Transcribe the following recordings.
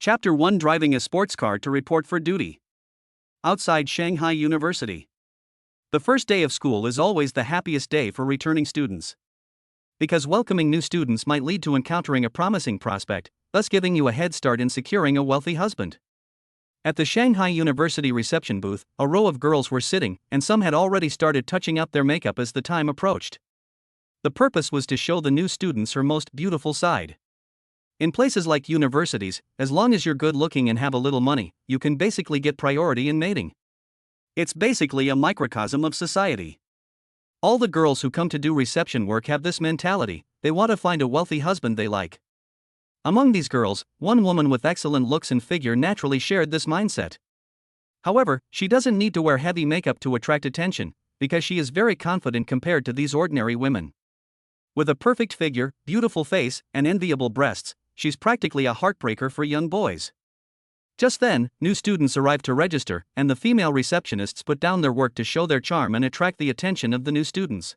Chapter 1: Driving a Sports Car to Report for Duty. Outside Shanghai University. The first day of school is always the happiest day for returning students. Because welcoming new students might lead to encountering a promising prospect, thus giving you a head start in securing a wealthy husband. At the Shanghai University reception booth, a row of girls were sitting, and some had already started touching up their makeup as the time approached. The purpose was to show the new students her most beautiful side. In places like universities, as long as you're good looking and have a little money, you can basically get priority in mating. It's basically a microcosm of society. All the girls who come to do reception work have this mentality: they want to find a wealthy husband they like. Among these girls, one woman with excellent looks and figure naturally shared this mindset. However, she doesn't need to wear heavy makeup to attract attention, because she is very confident compared to these ordinary women. With a perfect figure, beautiful face, and enviable breasts, she's practically a heartbreaker for young boys. Just then, new students arrive to register, and the female receptionists put down their work to show their charm and attract the attention of the new students.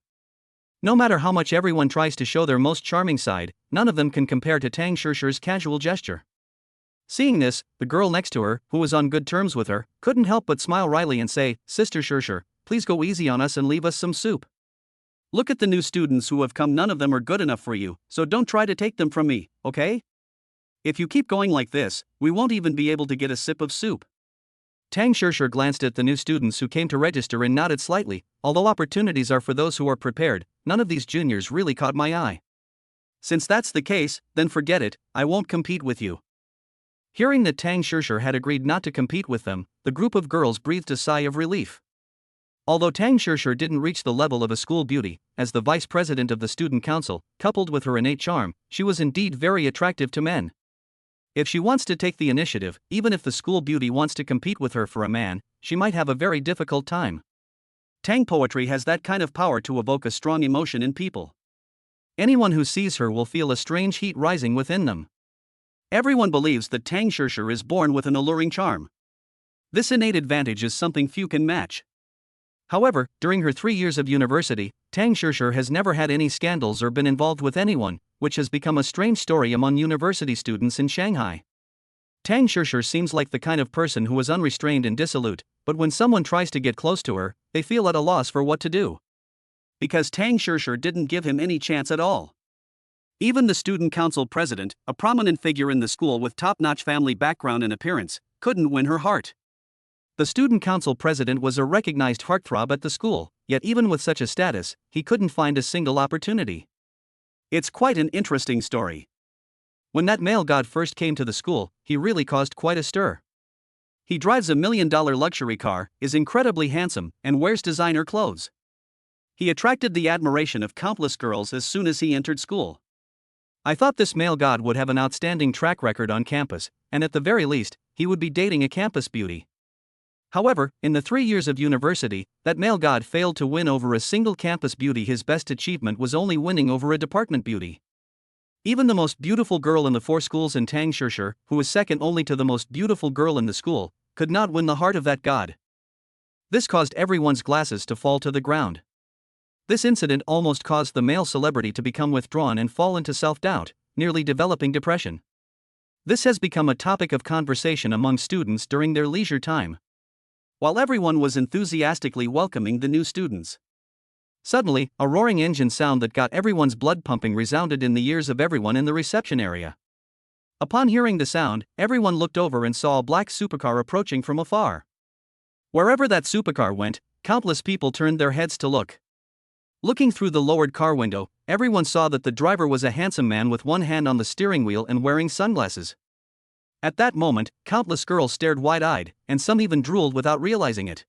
No matter how much everyone tries to show their most charming side, none of them can compare to Tang Shishir's casual gesture. Seeing this, the girl next to her, who was on good terms with her, couldn't help but smile wryly and say, "Sister Shishir, please go easy on us and leave us some soup. Look at the new students who have come, none of them are good enough for you, so don't try to take them from me, okay? If you keep going like this, we won't even be able to get a sip of soup." Tang Shishir glanced at the new students who came to register and nodded slightly. "Although opportunities are for those who are prepared, none of these juniors really caught my eye. Since that's the case, then forget it, I won't compete with you." Hearing that Tang Shishir had agreed not to compete with them, the group of girls breathed a sigh of relief. Although Tang Shishir didn't reach the level of a school beauty, as the vice president of the student council, coupled with her innate charm, she was indeed very attractive to men. If she wants to take the initiative, even if the school beauty wants to compete with her for a man, she might have a very difficult time. Tang poetry has that kind of power to evoke a strong emotion in people. Anyone who sees her will feel a strange heat rising within them. Everyone believes that Tang Shishir is born with an alluring charm. This innate advantage is something few can match. However, during her 3 years of university, Tang Shishir has never had any scandals or been involved with anyone, which has become a strange story among university students in Shanghai. Tang Shishir seems like the kind of person who is unrestrained and dissolute, but when someone tries to get close to her, they feel at a loss for what to do. Because Tang Shishir didn't give him any chance at all. Even the student council president, a prominent figure in the school with top-notch family background and appearance, couldn't win her heart. The student council president was a recognized heartthrob at the school, yet even with such a status, he couldn't find a single opportunity. It's quite an interesting story. When that male god first came to the school, he really caused quite a stir. He drives a $1 million luxury car, is incredibly handsome, and wears designer clothes. He attracted the admiration of countless girls as soon as he entered school. I thought this male god would have an outstanding track record on campus, and at the very least, he would be dating a campus beauty. However, in the 3 years of university, that male god failed to win over a single campus beauty. His best achievement was only winning over a department beauty. Even the most beautiful girl in the 4 schools in Tang Shishir, who is second only to the most beautiful girl in the school, could not win the heart of that god. This caused everyone's glasses to fall to the ground. This incident almost caused the male celebrity to become withdrawn and fall into self-doubt, nearly developing depression. This has become a topic of conversation among students during their leisure time. While everyone was enthusiastically welcoming the new students, suddenly, a roaring engine sound that got everyone's blood pumping resounded in the ears of everyone in the reception area. Upon hearing the sound, everyone looked over and saw a black supercar approaching from afar. Wherever that supercar went, countless people turned their heads to look. Looking through the lowered car window, everyone saw that the driver was a handsome man with one hand on the steering wheel and wearing sunglasses. At that moment, countless girls stared wide-eyed, and some even drooled without realizing it.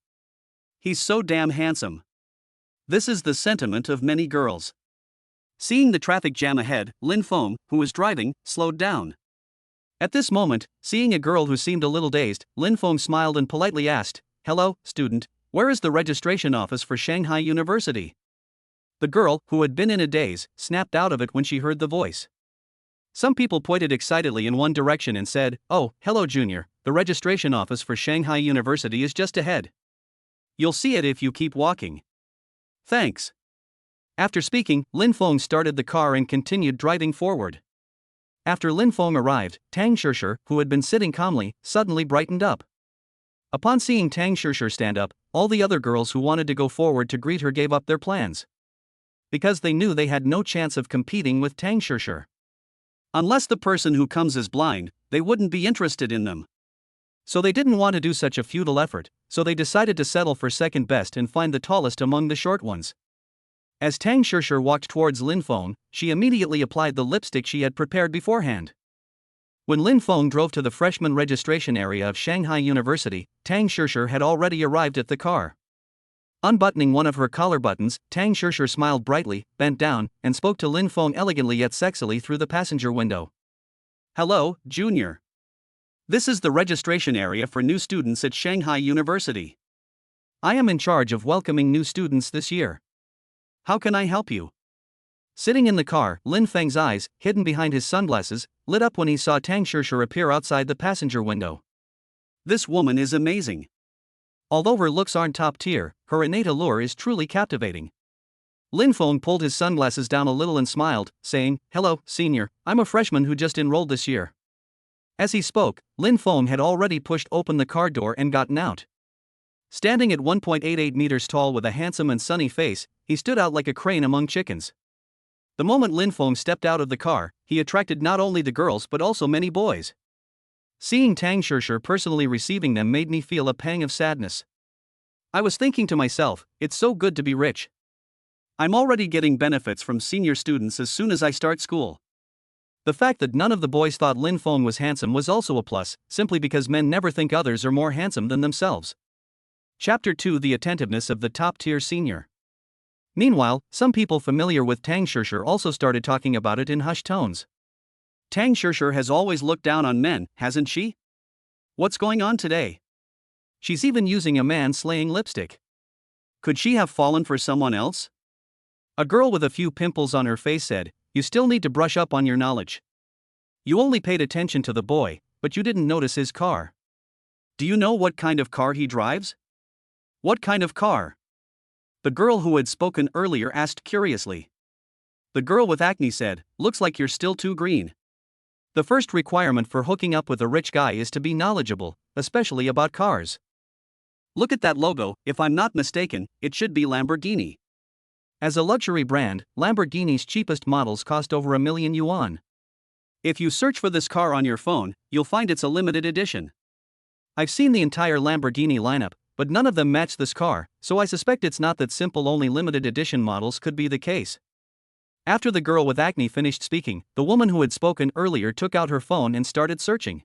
"He's so damn handsome." This is the sentiment of many girls. Seeing the traffic jam ahead, Lin Feng, who was driving, slowed down. At this moment, seeing a girl who seemed a little dazed, Lin Feng smiled and politely asked, "Hello, student, where is the registration office for Shanghai University?" The girl, who had been in a daze, snapped out of it when she heard the voice. Some people pointed excitedly in one direction and said, "Oh, hello junior, the registration office for Shanghai University is just ahead. You'll see it if you keep walking. Thanks." After speaking, Lin Feng started the car and continued driving forward. After Lin Feng arrived, Tang Shishir, who had been sitting calmly, suddenly brightened up. Upon seeing Tang Shishir stand up, all the other girls who wanted to go forward to greet her gave up their plans. Because they knew they had no chance of competing with Tang Shishir. Unless the person who comes is blind, they wouldn't be interested in them. So they didn't want to do such a futile effort, so they decided to settle for second best and find the tallest among the short ones. As Tang Shishir walked towards Lin Feng, she immediately applied the lipstick she had prepared beforehand. When Lin Feng drove to the freshman registration area of Shanghai University, Tang Shishir had already arrived at the car. Unbuttoning one of her collar buttons, Tang Shishir smiled brightly, bent down, and spoke to Lin Feng elegantly yet sexily through the passenger window. "Hello, Junior. This is the registration area for new students at Shanghai University. I am in charge of welcoming new students this year. How can I help you?" Sitting in the car, Lin Feng's eyes, hidden behind his sunglasses, lit up when he saw Tang Shishir appear outside the passenger window. This woman is amazing. Although her looks aren't top tier, her innate allure is truly captivating. Lin Feng pulled his sunglasses down a little and smiled, saying, "Hello, senior, I'm a freshman who just enrolled this year." As he spoke, Lin Feng had already pushed open the car door and gotten out. Standing at 1.88 meters tall with a handsome and sunny face, he stood out like a crane among chickens. The moment Lin Feng stepped out of the car, he attracted not only the girls but also many boys. Seeing Tang Shishir personally receiving them made me feel a pang of sadness. I was thinking to myself, it's so good to be rich. I'm already getting benefits from senior students as soon as I start school. The fact that none of the boys thought Lin Feng was handsome was also a plus, simply because men never think others are more handsome than themselves. Chapter 2: The Attentiveness of the Top-Tier Senior. Meanwhile, some people familiar with Tang Shishir also started talking about it in hushed tones. Tang Shishir has always looked down on men, hasn't she? What's going on today? She's even using a man-slaying lipstick. Could she have fallen for someone else? A girl with a few pimples on her face said, "You still need to brush up on your knowledge. You only paid attention to the boy, but you didn't notice his car. Do you know what kind of car he drives?" "What kind of car?" the girl who had spoken earlier asked curiously. The girl with acne said, "Looks like you're still too green. The first requirement for hooking up with a rich guy is to be knowledgeable, especially about cars. Look at that logo, if I'm not mistaken, it should be Lamborghini." As a luxury brand, Lamborghini's cheapest models cost over $1,000,000 yuan. If you search for this car on your phone, you'll find it's a limited edition. I've seen the entire Lamborghini lineup, but none of them match this car, so I suspect it's not that simple. Only limited edition models could be the case. After the girl with acne finished speaking, the woman who had spoken earlier took out her phone and started searching.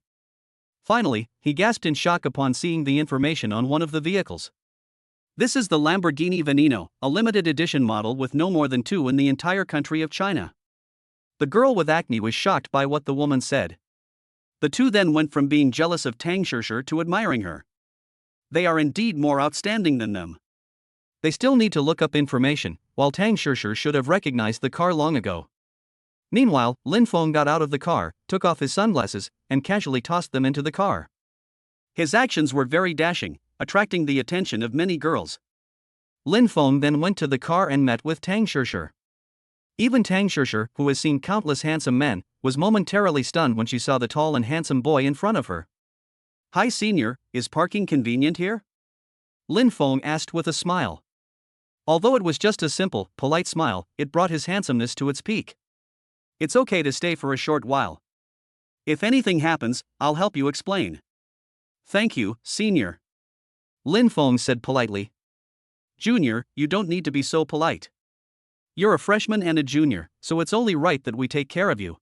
Finally, he gasped in shock upon seeing the information on one of the vehicles. This is the Lamborghini Veneno, a limited edition model with no more than 2 in the entire country of China. The girl with acne was shocked by what the woman said. The two then went from being jealous of Tang Shishir to admiring her. They are indeed more outstanding than them. They still need to look up information, while Tang Shishir should have recognized the car long ago. Meanwhile, Lin Feng got out of the car, took off his sunglasses, and casually tossed them into the car. His actions were very dashing, attracting the attention of many girls. Lin Feng then went to the car and met with Tang Shishir. Even Tang Shishir, who has seen countless handsome men, was momentarily stunned when she saw the tall and handsome boy in front of her. "Hi senior, is parking convenient here?" Lin Feng asked with a smile. Although it was just a simple, polite smile, it brought his handsomeness to its peak. "It's okay to stay for a short while. If anything happens, I'll help you explain." "Thank you, senior," Lin Feng said politely. "Junior, you don't need to be so polite. You're a freshman and a junior, so it's only right that we take care of you."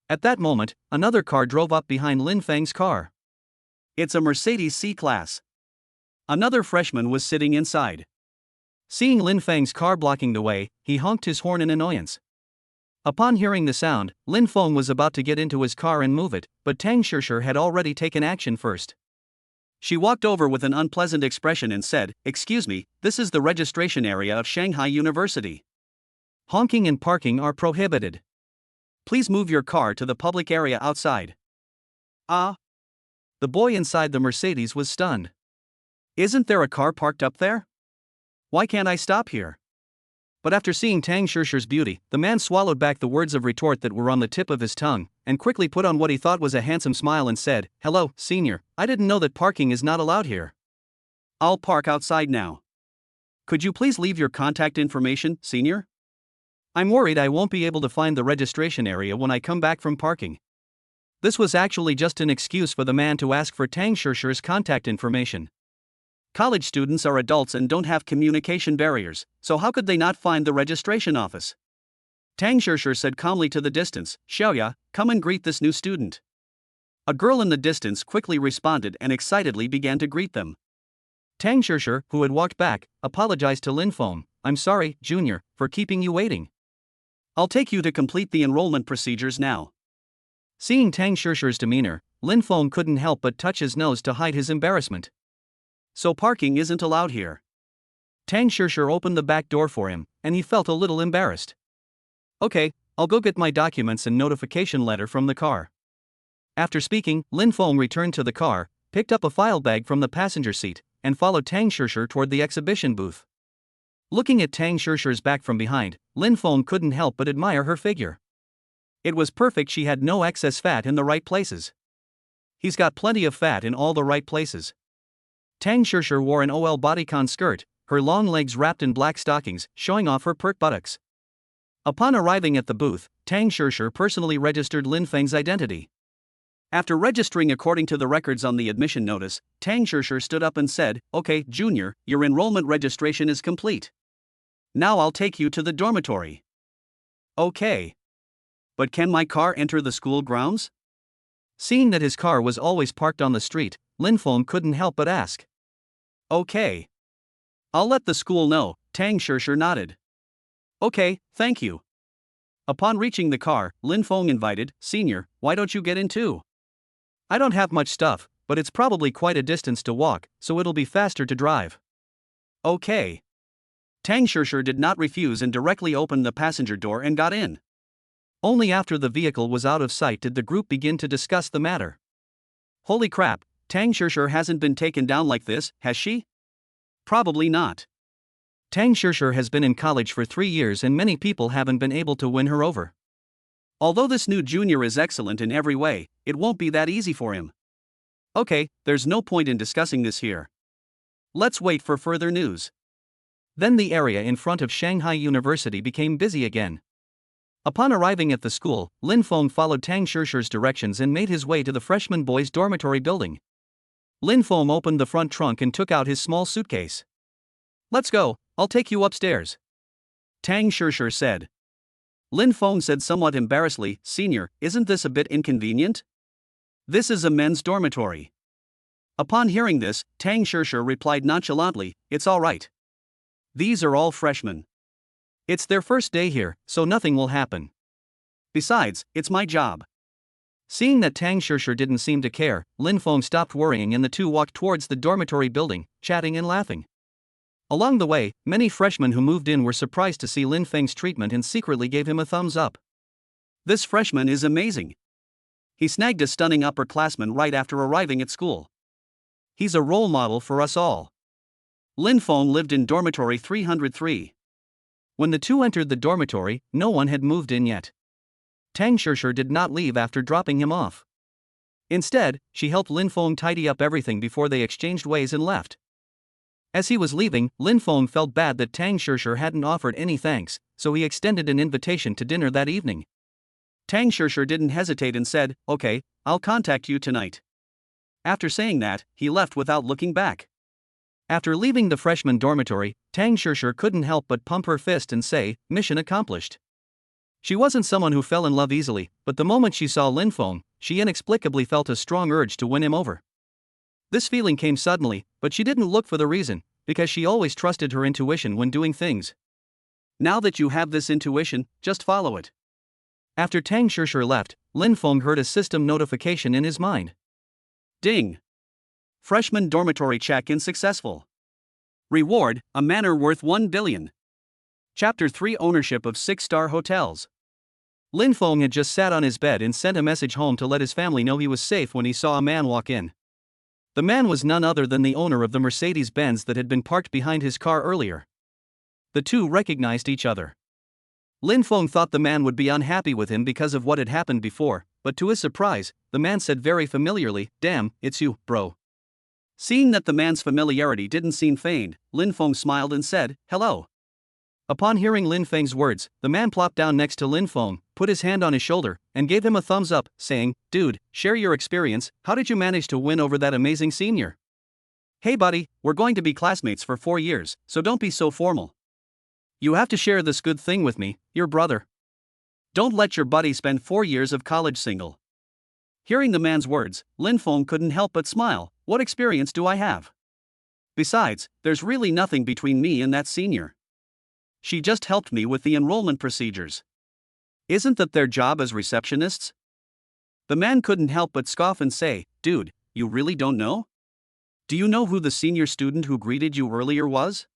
At that moment, another car drove up behind Lin Feng's car. It's a Mercedes C-Class. Another freshman was sitting inside. Seeing Lin Feng's car blocking the way, he honked his horn in annoyance. Upon hearing the sound, Lin Feng was about to get into his car and move it, but Tang Shishir had already taken action first. She walked over with an unpleasant expression and said, "Excuse me, this is the registration area of Shanghai University. Honking and parking are prohibited. Please move your car to the public area outside." "Ah?" The boy inside the Mercedes was stunned. "Isn't there a car parked up there? Why can't I stop here?" But after seeing Tang Shishi's beauty, the man swallowed back the words of retort that were on the tip of his tongue, and quickly put on what he thought was a handsome smile and said, "Hello, senior, I didn't know that parking is not allowed here. I'll park outside now. Could you please leave your contact information, senior? I'm worried I won't be able to find the registration area when I come back from parking." This was actually just an excuse for the man to ask for Tang Shishi's contact information. College students are adults and don't have communication barriers, so how could they not find the registration office? Tang Shishi said calmly to the distance, "Xiaoya, come and greet this new student." A girl in the distance quickly responded and excitedly began to greet them. Tang Shishi, who had walked back, apologized to Lin Feng. "I'm sorry, Junior, for keeping you waiting. I'll take you to complete the enrollment procedures now." Seeing Tang Shishi's demeanor, Lin Feng couldn't help but touch his nose to hide his embarrassment. "So parking isn't allowed here." Tang Shishi opened the back door for him, and he felt a little embarrassed. "Okay, I'll go get my documents and notification letter from the car." After speaking, Lin Feng returned to the car, picked up a file bag from the passenger seat, and followed Tang Shishi toward the exhibition booth. Looking at Tang Shishi's back from behind, Lin Feng couldn't help but admire her figure. It was perfect. She had no excess fat in the right places. He's got plenty of fat in all the right places. Tang Shishi wore an OL bodycon skirt, her long legs wrapped in black stockings, showing off her pert buttocks. Upon arriving at the booth, Tang Shishi personally registered Lin Feng's identity. After registering according to the records on the admission notice, Tang Shishi stood up and said, "Okay, Junior, your enrollment registration is complete. Now I'll take you to the dormitory." "Okay. But can my car enter the school grounds?" Seeing that his car was always parked on the street, Lin Feng couldn't help but ask. "Okay. I'll let the school know," Tang Shishi nodded. "Okay, thank you." Upon reaching the car, Lin Feng invited, "Senior, why don't you get in too? I don't have much stuff, but it's probably quite a distance to walk, so it'll be faster to drive." "Okay." Tang Shishi did not refuse and directly opened the passenger door and got in. Only after the vehicle was out of sight did the group begin to discuss the matter. "Holy crap, Tang Shishi hasn't been taken down like this, has she?" "Probably not. Tang Shishi has been in college for 3 years and many people haven't been able to win her over. Although this new junior is excellent in every way, it won't be that easy for him." "Okay, there's no point in discussing this here. Let's wait for further news." Then the area in front of Shanghai University became busy again. Upon arriving at the school, Lin Feng followed Tang Shishi's directions and made his way to the freshman boys' dormitory building. Lin Feng opened the front trunk and took out his small suitcase. "Let's go, I'll take you upstairs," Tang Shishi said. Lin Feng said somewhat embarrassedly, "Senior, isn't this a bit inconvenient? This is a men's dormitory." Upon hearing this, Tang Shishi replied nonchalantly, "It's all right. These are all freshmen. It's their first day here, so nothing will happen. Besides, it's my job." Seeing that Tang Shishi didn't seem to care, Lin Feng stopped worrying and the two walked towards the dormitory building, chatting and laughing. Along the way, many freshmen who moved in were surprised to see Lin Feng's treatment and secretly gave him a thumbs up. "This freshman is amazing. He snagged a stunning upperclassman right after arriving at school. He's a role model for us all." Lin Feng lived in dormitory 303. When the two entered the dormitory, no one had moved in yet. Tang Shishi did not leave after dropping him off. Instead, she helped Lin Feng tidy up everything before they exchanged ways and left. As he was leaving, Lin Feng felt bad that Tang Shishi hadn't offered any thanks, so he extended an invitation to dinner that evening. Tang Shishi didn't hesitate and said, "Okay, I'll contact you tonight." After saying that, he left without looking back. After leaving the freshman dormitory, Tang Shishi couldn't help but pump her fist and say, "Mission accomplished." She wasn't someone who fell in love easily, but the moment she saw Lin Feng, she inexplicably felt a strong urge to win him over. This feeling came suddenly, but she didn't look for the reason, because she always trusted her intuition when doing things. Now that you have this intuition, just follow it. After Tang Shishi left, Lin Feng heard a system notification in his mind. Ding! Freshman dormitory check-in successful. Reward, a manor worth 1 billion. Chapter 3 Ownership of 6-star hotels. Lin Feng had just sat on his bed and sent a message home to let his family know he was safe when he saw a man walk in. The man was none other than the owner of the Mercedes-Benz that had been parked behind his car earlier. the two recognized each other. Lin Feng thought the man would be unhappy with him because of what had happened before, but to his surprise, the man said very familiarly, "Damn, it's you, bro." Seeing that the man's familiarity didn't seem feigned, Lin Feng smiled and said, "Hello." Upon hearing Lin Feng's words, the man plopped down next to Lin Feng, put his hand on his shoulder, and gave him a thumbs up, saying, "Dude, share your experience. How did you manage to win over that amazing senior?" "Hey buddy, we're going to be classmates for 4 years, so don't be so formal. You have to share this good thing with me, your brother. Don't let your buddy spend 4 years of college single." Hearing the man's words, Lin Feng couldn't help but smile. What experience do I have? Besides, there's really nothing between me and that senior. She just helped me with the enrollment procedures. Isn't that their job as receptionists? The man couldn't help but scoff and say, "Dude, you really don't know? Do you know who the senior student who greeted you earlier was?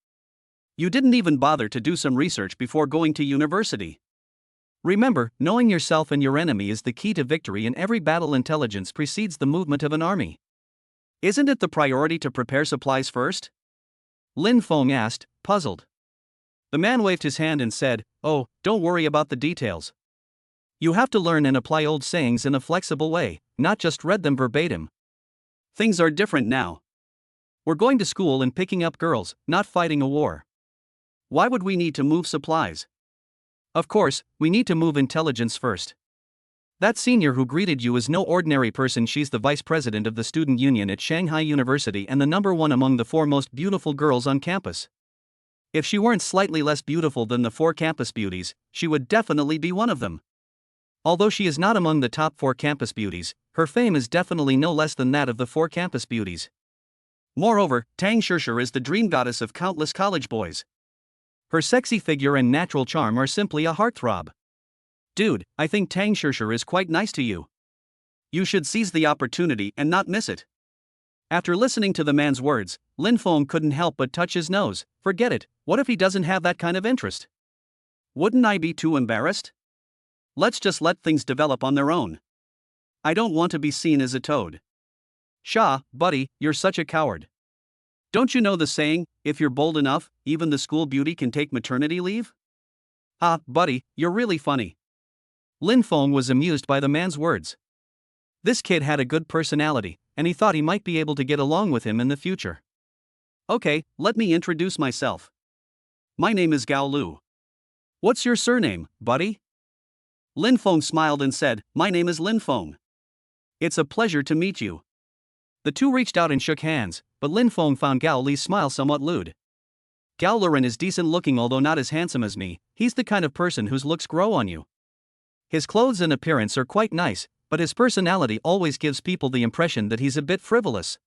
You didn't even bother to do some research before going to university." Remember, knowing yourself and your enemy is the key to victory in every battle. Intelligence precedes the movement of an army. Isn't it the priority to prepare supplies first? Lin Feng asked, puzzled. The man waved his hand and said, "Oh, don't worry about the details. You have to learn and apply old sayings in a flexible way, not just read them verbatim. Things are different now. We're going to school and picking up girls, not fighting a war. Why would we need to move supplies? Of course, we need to move intelligence first. That senior who greeted you is no ordinary person. She's the vice president of the student union at Shanghai University and the #1 among the 4 most beautiful girls on campus. If she weren't slightly less beautiful than the 4 campus beauties, she would definitely be one of them. Although she is not among the top 4 campus beauties, her fame is definitely no less than that of the 4 campus beauties. Moreover, Tang Shishir is the dream goddess of countless college boys. Her sexy figure and natural charm are simply a heartthrob. Dude, I think Tang Shishir is quite nice to you. You should seize the opportunity and not miss it." After listening to the man's words, Lin Feng couldn't help but touch his nose. Forget it, what if he doesn't have that kind of interest? Wouldn't I be too embarrassed? Let's just let things develop on their own. I don't want to be seen as a toad. Sha, buddy, you're such a coward. Don't you know the saying, if you're bold enough, even the school beauty can take maternity leave? Ah, buddy, you're really funny. Lin Feng was amused by the man's words. This kid had a good personality, and he thought he might be able to get along with him in the future. Okay, let me introduce myself. My name is Gao Lu. What's your surname, buddy? Lin Feng smiled and said, "My name is Lin Feng. It's a pleasure to meet you." The two reached out and shook hands, but Lin Feng found Gao Li's smile somewhat lewd. Gao Luren is decent looking, although not as handsome as me. He's the kind of person whose looks grow on you. His clothes and appearance are quite nice, but his personality always gives people the impression that he's a bit frivolous.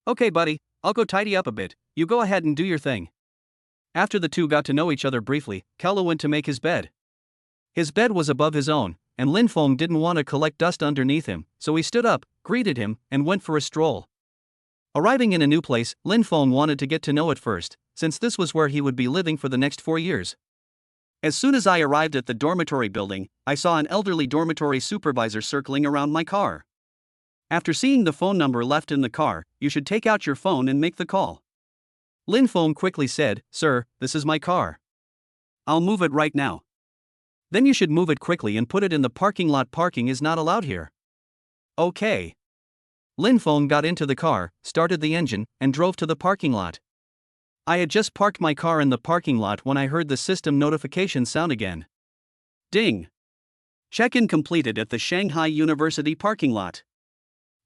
Okay buddy, I'll go tidy up a bit, you go ahead and do your thing. After the two got to know each other briefly, Kaolo went to make his bed. His bed was above his own, and Lin Feng didn't want to collect dust underneath him, so he stood up, greeted him, and went for a stroll. Arriving in a new place, Lin Feng wanted to get to know it first, since this was where he would be living for the next 4 years. As soon as I arrived at the dormitory building, I saw an elderly dormitory supervisor circling around my car. After seeing the phone number left in the car, "You should take out your phone and make the call." Lin Feng quickly said, "Sir, this is my car. I'll move it right now." "Then you should move it quickly and put it in the parking lot. Parking is not allowed here." Okay. Lin Feng got into the car, started the engine, and drove to the parking lot. I had just parked my car in the parking lot when I heard the system notification sound again. Ding! Check-in completed at the Shanghai University parking lot.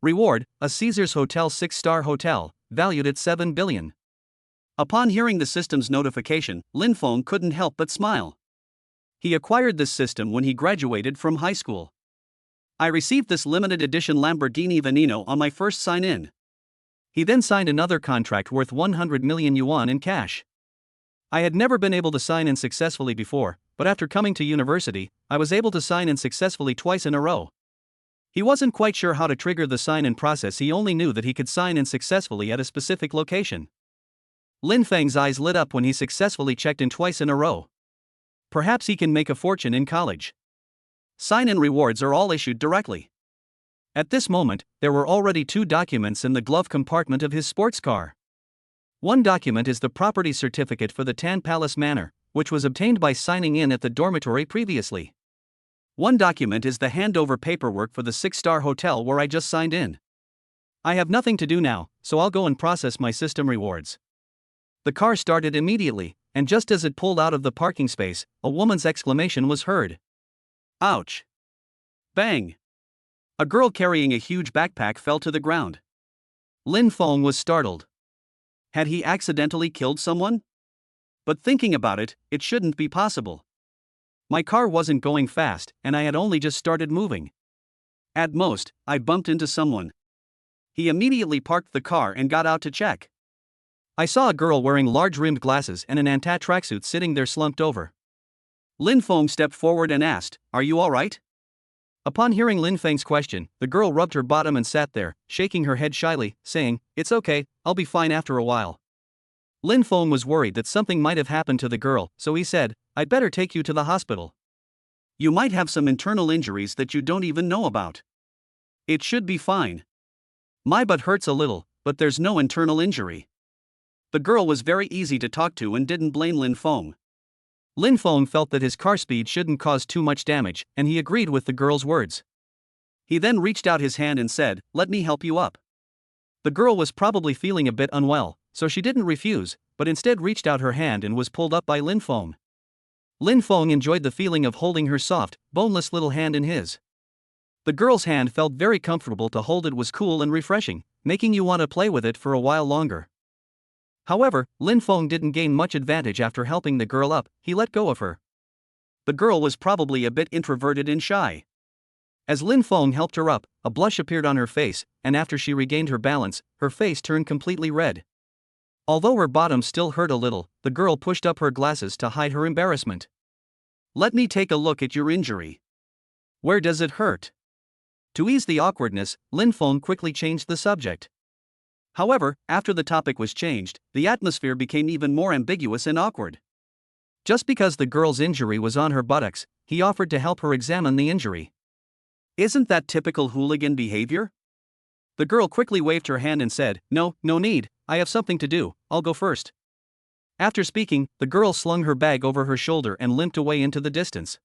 Reward, a Caesars Hotel 6-star hotel, valued at 7 billion. Upon hearing the system's notification, Lin Feng couldn't help but smile. He acquired this system when he graduated from high school. I received this limited edition Lamborghini Veneno on my first sign-in. He then signed another contract worth 100 million yuan in cash. I had never been able to sign in successfully before, but after coming to university, I was able to sign in successfully twice in a row. He wasn't quite sure how to trigger the sign-in process. He only knew that he could sign in successfully at a specific location. Lin Feng's eyes lit up when he successfully checked in twice in a row. Perhaps he can make a fortune in college. Sign-in rewards are all issued directly. At this moment, there were already 2 documents in the glove compartment of his sports car. One document is the property certificate for the Tan Palace Manor, which was obtained by signing in at the dormitory previously. One document is the handover paperwork for the 6-star hotel where I just signed in. I have nothing to do now, so I'll go and process my system rewards. The car started immediately, and just as it pulled out of the parking space, a woman's exclamation was heard. Ouch! Bang! A girl carrying a huge backpack fell to the ground. Lin Feng was startled. Had he accidentally killed someone? But thinking about it, it shouldn't be possible. My car wasn't going fast, and I had only just started moving. At most, I bumped into someone. He immediately parked the car and got out to check. I saw a girl wearing large rimmed glasses and an anti-tracksuit sitting there slumped over. Lin Feng stepped forward and asked, "Are you alright?" Upon hearing Lin Feng's question, the girl rubbed her bottom and sat there, shaking her head shyly, saying, "It's okay, I'll be fine after a while." Lin Feng was worried that something might have happened to the girl, so he said, "I'd better take you to the hospital. You might have some internal injuries that you don't even know about. It should be fine. My butt hurts a little, but there's no internal injury." The girl was very easy to talk to and didn't blame Lin Feng. Lin Feng felt that his car speed shouldn't cause too much damage, and he agreed with the girl's words. He then reached out his hand and said, "Let me help you up." The girl was probably feeling a bit unwell, so she didn't refuse, but instead reached out her hand and was pulled up by Lin Feng. Lin Feng enjoyed the feeling of holding her soft, boneless little hand in his. The girl's hand felt very comfortable to hold. It was cool and refreshing, making you want to play with it for a while longer. However, Lin Feng didn't gain much advantage after helping the girl up. He let go of her. The girl was probably a bit introverted and shy. As Lin Feng helped her up, a blush appeared on her face, and after she regained her balance, her face turned completely red. Although her bottom still hurt a little, the girl pushed up her glasses to hide her embarrassment. "Let me take a look at your injury. Where does it hurt?" To ease the awkwardness, Lin Feng quickly changed the subject. However, after the topic was changed, the atmosphere became even more ambiguous and awkward. Just because the girl's injury was on her buttocks, he offered to help her examine the injury. Isn't that typical hooligan behavior? The girl quickly waved her hand and said, No need, I have something to do, I'll go first." After speaking, the girl slung her bag over her shoulder and limped away into the distance.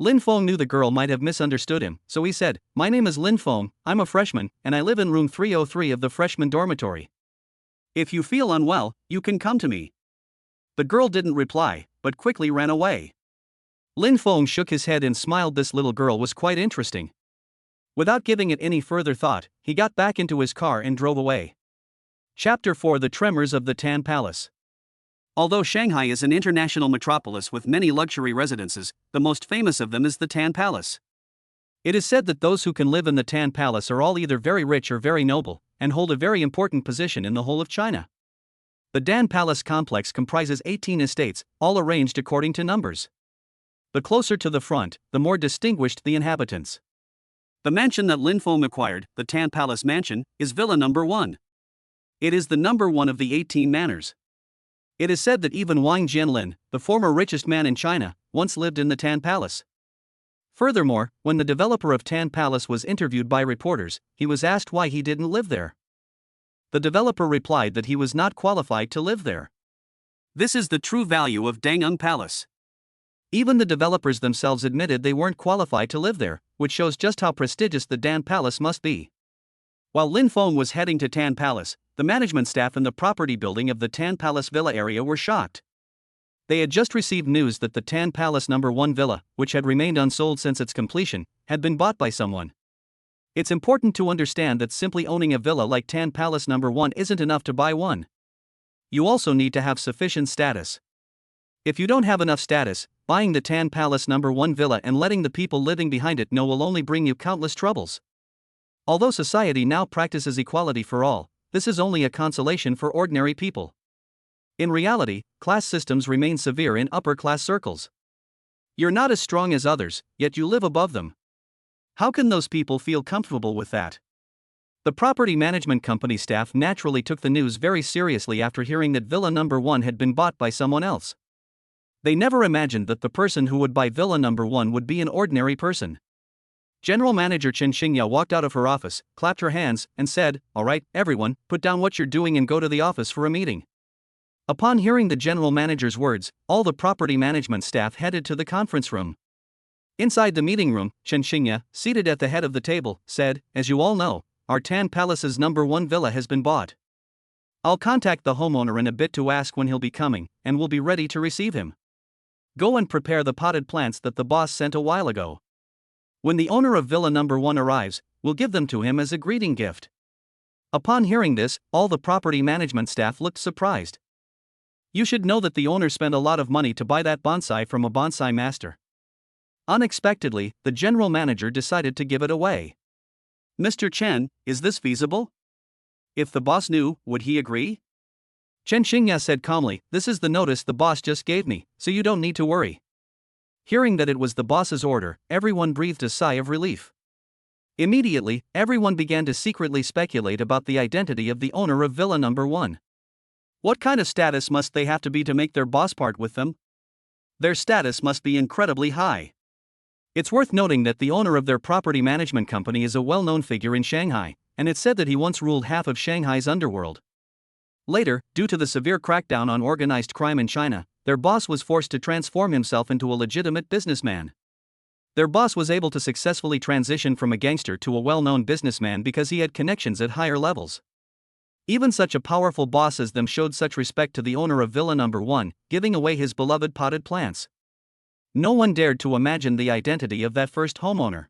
Lin Feng knew the girl might have misunderstood him, so he said, "My name is Lin Feng, I'm a freshman, and I live in room 303 of the freshman dormitory. If you feel unwell, you can come to me." The girl didn't reply, but quickly ran away. Lin Feng shook his head and smiled. This little girl was quite interesting. Without giving it any further thought, he got back into his car and drove away. Chapter 4: The Tremors of the Tan Palace. Although Shanghai is an international metropolis with many luxury residences, the most famous of them is the Tan Palace. It is said that those who can live in the Tan Palace are all either very rich or very noble, and hold a very important position in the whole of China. The Tan Palace complex comprises 18 estates, all arranged according to numbers. The closer to the front, the more distinguished the inhabitants. The mansion that Lin Feng acquired, the Tan Palace Mansion, is Villa Number 1. It is the number 1 of the 18 manors. It is said that even Wang Jianlin, the former richest man in China, once lived in the Tan Palace. Furthermore, when the developer of Tan Palace was interviewed by reporters, he was asked why he didn't live there. The developer replied that he was not qualified to live there. This is the true value of Dangung Palace. Even the developers themselves admitted they weren't qualified to live there, which shows just how prestigious the Tan Palace must be. While Lin Feng was heading to Tan Palace, the management staff in the property building of the Tan Palace Villa area were shocked. They had just received news that the Tan Palace Number 1 villa, which had remained unsold since its completion, had been bought by someone. It's important to understand that simply owning a villa like Tan Palace Number 1 isn't enough to buy one. You also need to have sufficient status. If you don't have enough status, buying the Tan Palace Number 1 villa and letting the people living behind it know will only bring you countless troubles. Although society now practices equality for all, this is only a consolation for ordinary people. In reality, class systems remain severe in upper-class circles. You're not as strong as others, yet you live above them. How can those people feel comfortable with that? The property management company staff naturally took the news very seriously after hearing that Villa Number 1 had been bought by someone else. They never imagined that the person who would buy Villa Number 1 would be an ordinary person. General Manager Chen Xingya walked out of her office, clapped her hands, and said, "All right, everyone, put down what you're doing and go to the office for a meeting." Upon hearing the general manager's words, all the property management staff headed to the conference room. Inside the meeting room, Chen Xingya, seated at the head of the table, said, "As you all know, our Tan Palace's #1 villa has been bought. I'll contact the homeowner in a bit to ask when he'll be coming, and we'll be ready to receive him. Go and prepare the potted plants that the boss sent a while ago. When the owner of Villa #1 arrives, we'll give them to him as a greeting gift." Upon hearing this, all the property management staff looked surprised. You should know that the owner spent a lot of money to buy that bonsai from a bonsai master. Unexpectedly, the general manager decided to give it away. "Mr. Chen, is this feasible? If the boss knew, would he agree?" Chen Xingya said calmly, "This is the notice the boss just gave me, so you don't need to worry." Hearing that it was the boss's order, everyone breathed a sigh of relief. Immediately, everyone began to secretly speculate about the identity of the owner of Villa #1. What kind of status must they have to be to make their boss part with them? Their status must be incredibly high. It's worth noting that the owner of their property management company is a well-known figure in Shanghai, and it's said that he once ruled half of Shanghai's underworld. Later, due to the severe crackdown on organized crime in China, their boss was forced to transform himself into a legitimate businessman. Their boss was able to successfully transition from a gangster to a well-known businessman because he had connections at higher levels. Even such a powerful boss as them showed such respect to the owner of Villa #1, giving away his beloved potted plants. No one dared to imagine the identity of that first homeowner.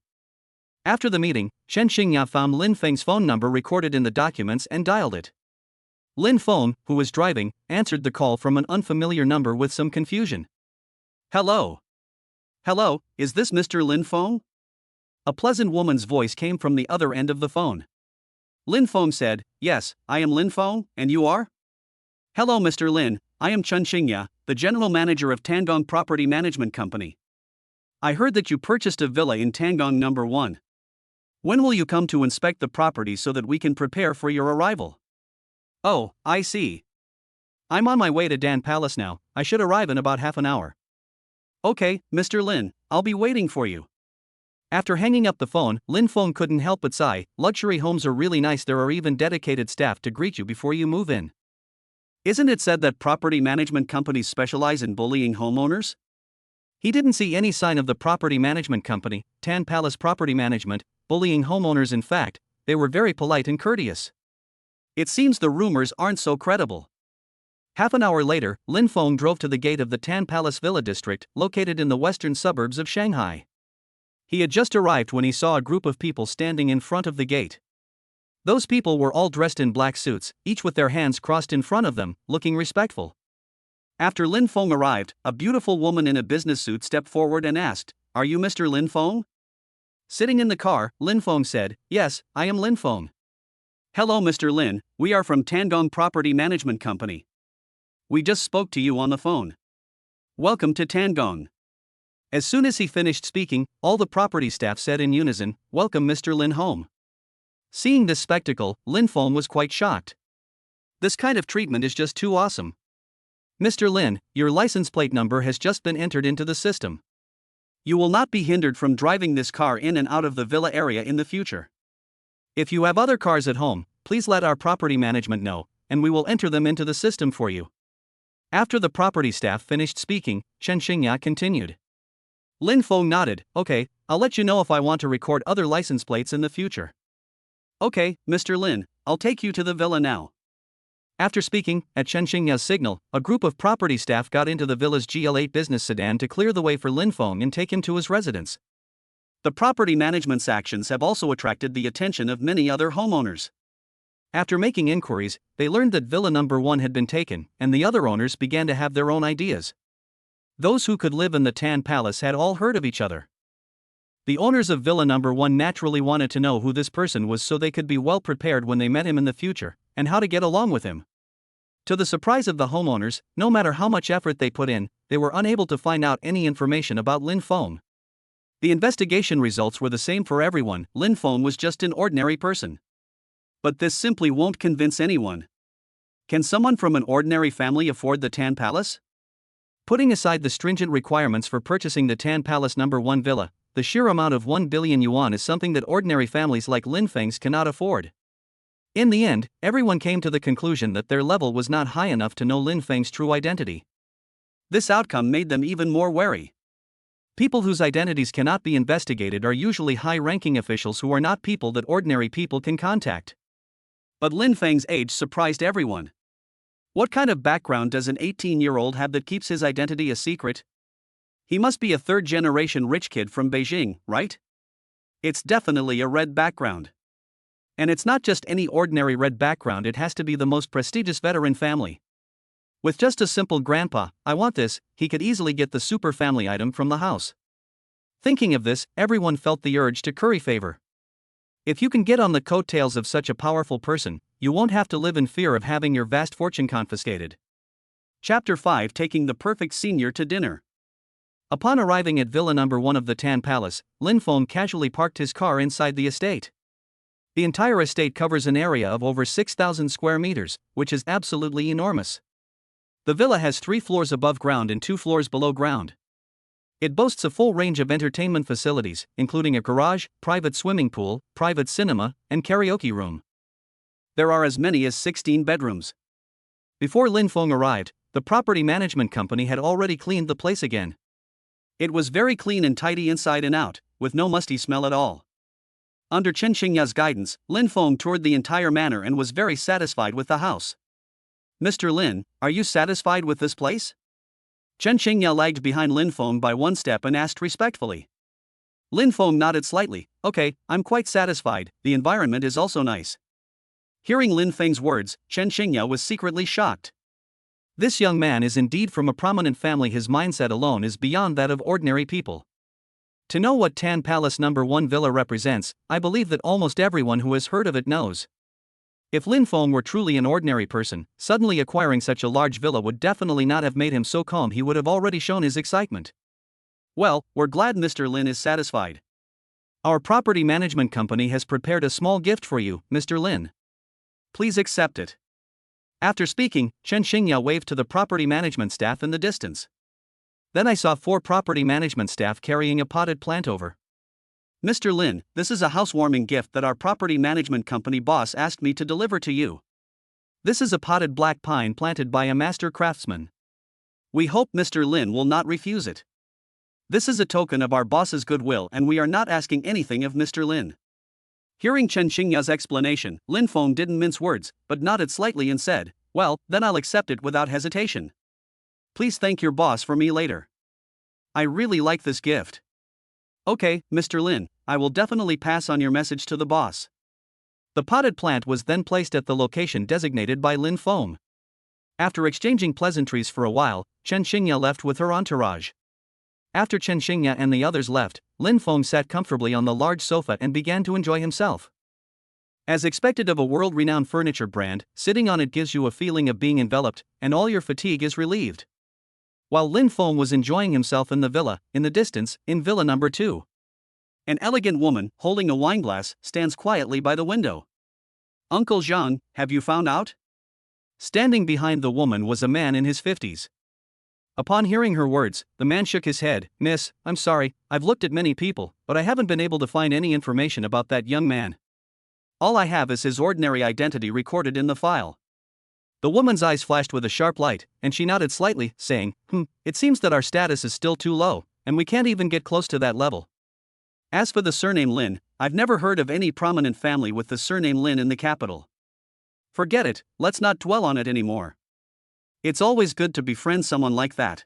After the meeting, Chen Xingya found Lin Feng's phone number recorded in the documents and dialed it. Lin Feng, who was driving, answered the call from an unfamiliar number with some confusion. "Hello. Hello, is this Mr. Lin Feng?" A pleasant woman's voice came from the other end of the phone. Lin Feng said, "Yes, I am Lin Feng, and you are?" "Hello Mr. Lin, I am Chen Xingya, the general manager of Tangong Property Management Company. I heard that you purchased a villa in Tangong #1. When will you come to inspect the property so that we can prepare for your arrival?" "Oh, I see. I'm on my way to Dan Palace now, I should arrive in about half an hour." "Okay, Mr. Lin, I'll be waiting for you." After hanging up the phone, Lin Feng couldn't help but sigh. Luxury homes are really nice, there are even dedicated staff to greet you before you move in. Isn't it said that property management companies specialize in bullying homeowners? He didn't see any sign of the property management company, Tan Palace Property Management, bullying homeowners. In fact, they were very polite and courteous. It seems the rumors aren't so credible. Half an hour later, Lin Feng drove to the gate of the Tan Palace Villa district, located in the western suburbs of Shanghai. He had just arrived when he saw a group of people standing in front of the gate. Those people were all dressed in black suits, each with their hands crossed in front of them, looking respectful. After Lin Feng arrived, a beautiful woman in a business suit stepped forward and asked, "Are you Mr. Lin Feng?" Sitting in the car, Lin Feng said, "Yes, I am Lin Feng." "Hello Mr. Lin, we are from Tangong Property Management Company. We just spoke to you on the phone. Welcome to Tangong." As soon as he finished speaking, all the property staff said in unison, "Welcome Mr. Lin home." Seeing this spectacle, Lin Feng was quite shocked. This kind of treatment is just too awesome. "Mr. Lin, your license plate number has just been entered into the system. You will not be hindered from driving this car in and out of the villa area in the future. If you have other cars at home, please let our property management know, and we will enter them into the system for you." After the property staff finished speaking, Chen Xingya continued. Lin Feng nodded, "Okay, I'll let you know if I want to record other license plates in the future." "Okay, Mr. Lin, I'll take you to the villa now." After speaking, at Chen Xingya's signal, a group of property staff got into the villa's GL8 business sedan to clear the way for Lin Feng and take him to his residence. The property management's actions have also attracted the attention of many other homeowners. After making inquiries, they learned that Villa #1 had been taken, and the other owners began to have their own ideas. Those who could live in the Tan Palace had all heard of each other. The owners of Villa #1 naturally wanted to know who this person was so they could be well prepared when they met him in the future, and how to get along with him. To the surprise of the homeowners, no matter how much effort they put in, they were unable to find out any information about Lin Feng. The investigation results were the same for everyone. Lin Feng was just an ordinary person. But this simply won't convince anyone. Can someone from an ordinary family afford the Tan Palace? Putting aside the stringent requirements for purchasing the Tan Palace #1 villa, the sheer amount of 1 billion yuan is something that ordinary families like Lin Feng's cannot afford. In the end, everyone came to the conclusion that their level was not high enough to know Lin Feng's true identity. This outcome made them even more wary. People whose identities cannot be investigated are usually high-ranking officials who are not people that ordinary people can contact. But Lin Feng's age surprised everyone. What kind of background does an 18-year-old have that keeps his identity a secret? He must be a third-generation rich kid from Beijing, right? It's definitely a red background. And it's not just any ordinary red background, it has to be the most prestigious veteran family. With just a simple "Grandpa, I want this," he could easily get the super family item from the house. Thinking of this, everyone felt the urge to curry favor. If you can get on the coattails of such a powerful person, you won't have to live in fear of having your vast fortune confiscated. Chapter 5: Taking the Perfect Senior to Dinner. Upon arriving at Villa Number 1 of the Tan Palace, Lin Feng casually parked his car inside the estate. The entire estate covers an area of over 6,000 square meters, which is absolutely enormous. The villa has 3 floors above ground and 2 floors below ground. It boasts a full range of entertainment facilities, including a garage, private swimming pool, private cinema, and karaoke room. There are as many as 16 bedrooms. Before Lin Feng arrived, the property management company had already cleaned the place again. It was very clean and tidy inside and out, with no musty smell at all. Under Chen Xingya's guidance, Lin Feng toured the entire manor and was very satisfied with the house. "Mr. Lin, are you satisfied with this place?" Chen Xingya lagged behind Lin Feng by 1 step and asked respectfully. Lin Feng nodded slightly. "Okay, I'm quite satisfied, the environment is also nice." Hearing Lin Feng's words, Chen Xingya was secretly shocked. This young man is indeed from a prominent family. His mindset alone is beyond that of ordinary people. To know what Tan Palace Number 1 Villa represents, I believe that almost everyone who has heard of it knows. If Lin Feng were truly an ordinary person, suddenly acquiring such a large villa would definitely not have made him so calm. He would have already shown his excitement. "Well, we're glad Mr. Lin is satisfied. Our property management company has prepared a small gift for you, Mr. Lin. Please accept it." After speaking, Chen Xingya waved to the property management staff in the distance. Then I saw 4 property management staff carrying a potted plant over. "Mr. Lin, this is a housewarming gift that our property management company boss asked me to deliver to you. This is a potted black pine planted by a master craftsman. We hope Mr. Lin will not refuse it. This is a token of our boss's goodwill and we are not asking anything of Mr. Lin." Hearing Chen Xingya's explanation, Lin Feng didn't mince words, but nodded slightly and said, "Well, then I'll accept it without hesitation. Please thank your boss for me later. I really like this gift." "Okay, Mr. Lin, I will definitely pass on your message to the boss." The potted plant was then placed at the location designated by Lin Feng. After exchanging pleasantries for a while, Chen Xingya left with her entourage. After Chen Xingya and the others left, Lin Feng sat comfortably on the large sofa and began to enjoy himself. As expected of a world-renowned furniture brand, sitting on it gives you a feeling of being enveloped, and all your fatigue is relieved. While Lin Feng was enjoying himself in the villa, in the distance, in Villa Number 2, an elegant woman, holding a wineglass, stands quietly by the window. "Uncle Zhang, have you found out?" Standing behind the woman was a man in his 50s. Upon hearing her words, the man shook his head. "Miss, I'm sorry, I've looked at many people, but I haven't been able to find any information about that young man. All I have is his ordinary identity recorded in the file." The woman's eyes flashed with a sharp light, and she nodded slightly, saying, "It seems that our status is still too low, and we can't even get close to that level. As for the surname Lin, I've never heard of any prominent family with the surname Lin in the capital. Forget it, let's not dwell on it anymore. It's always good to befriend someone like that.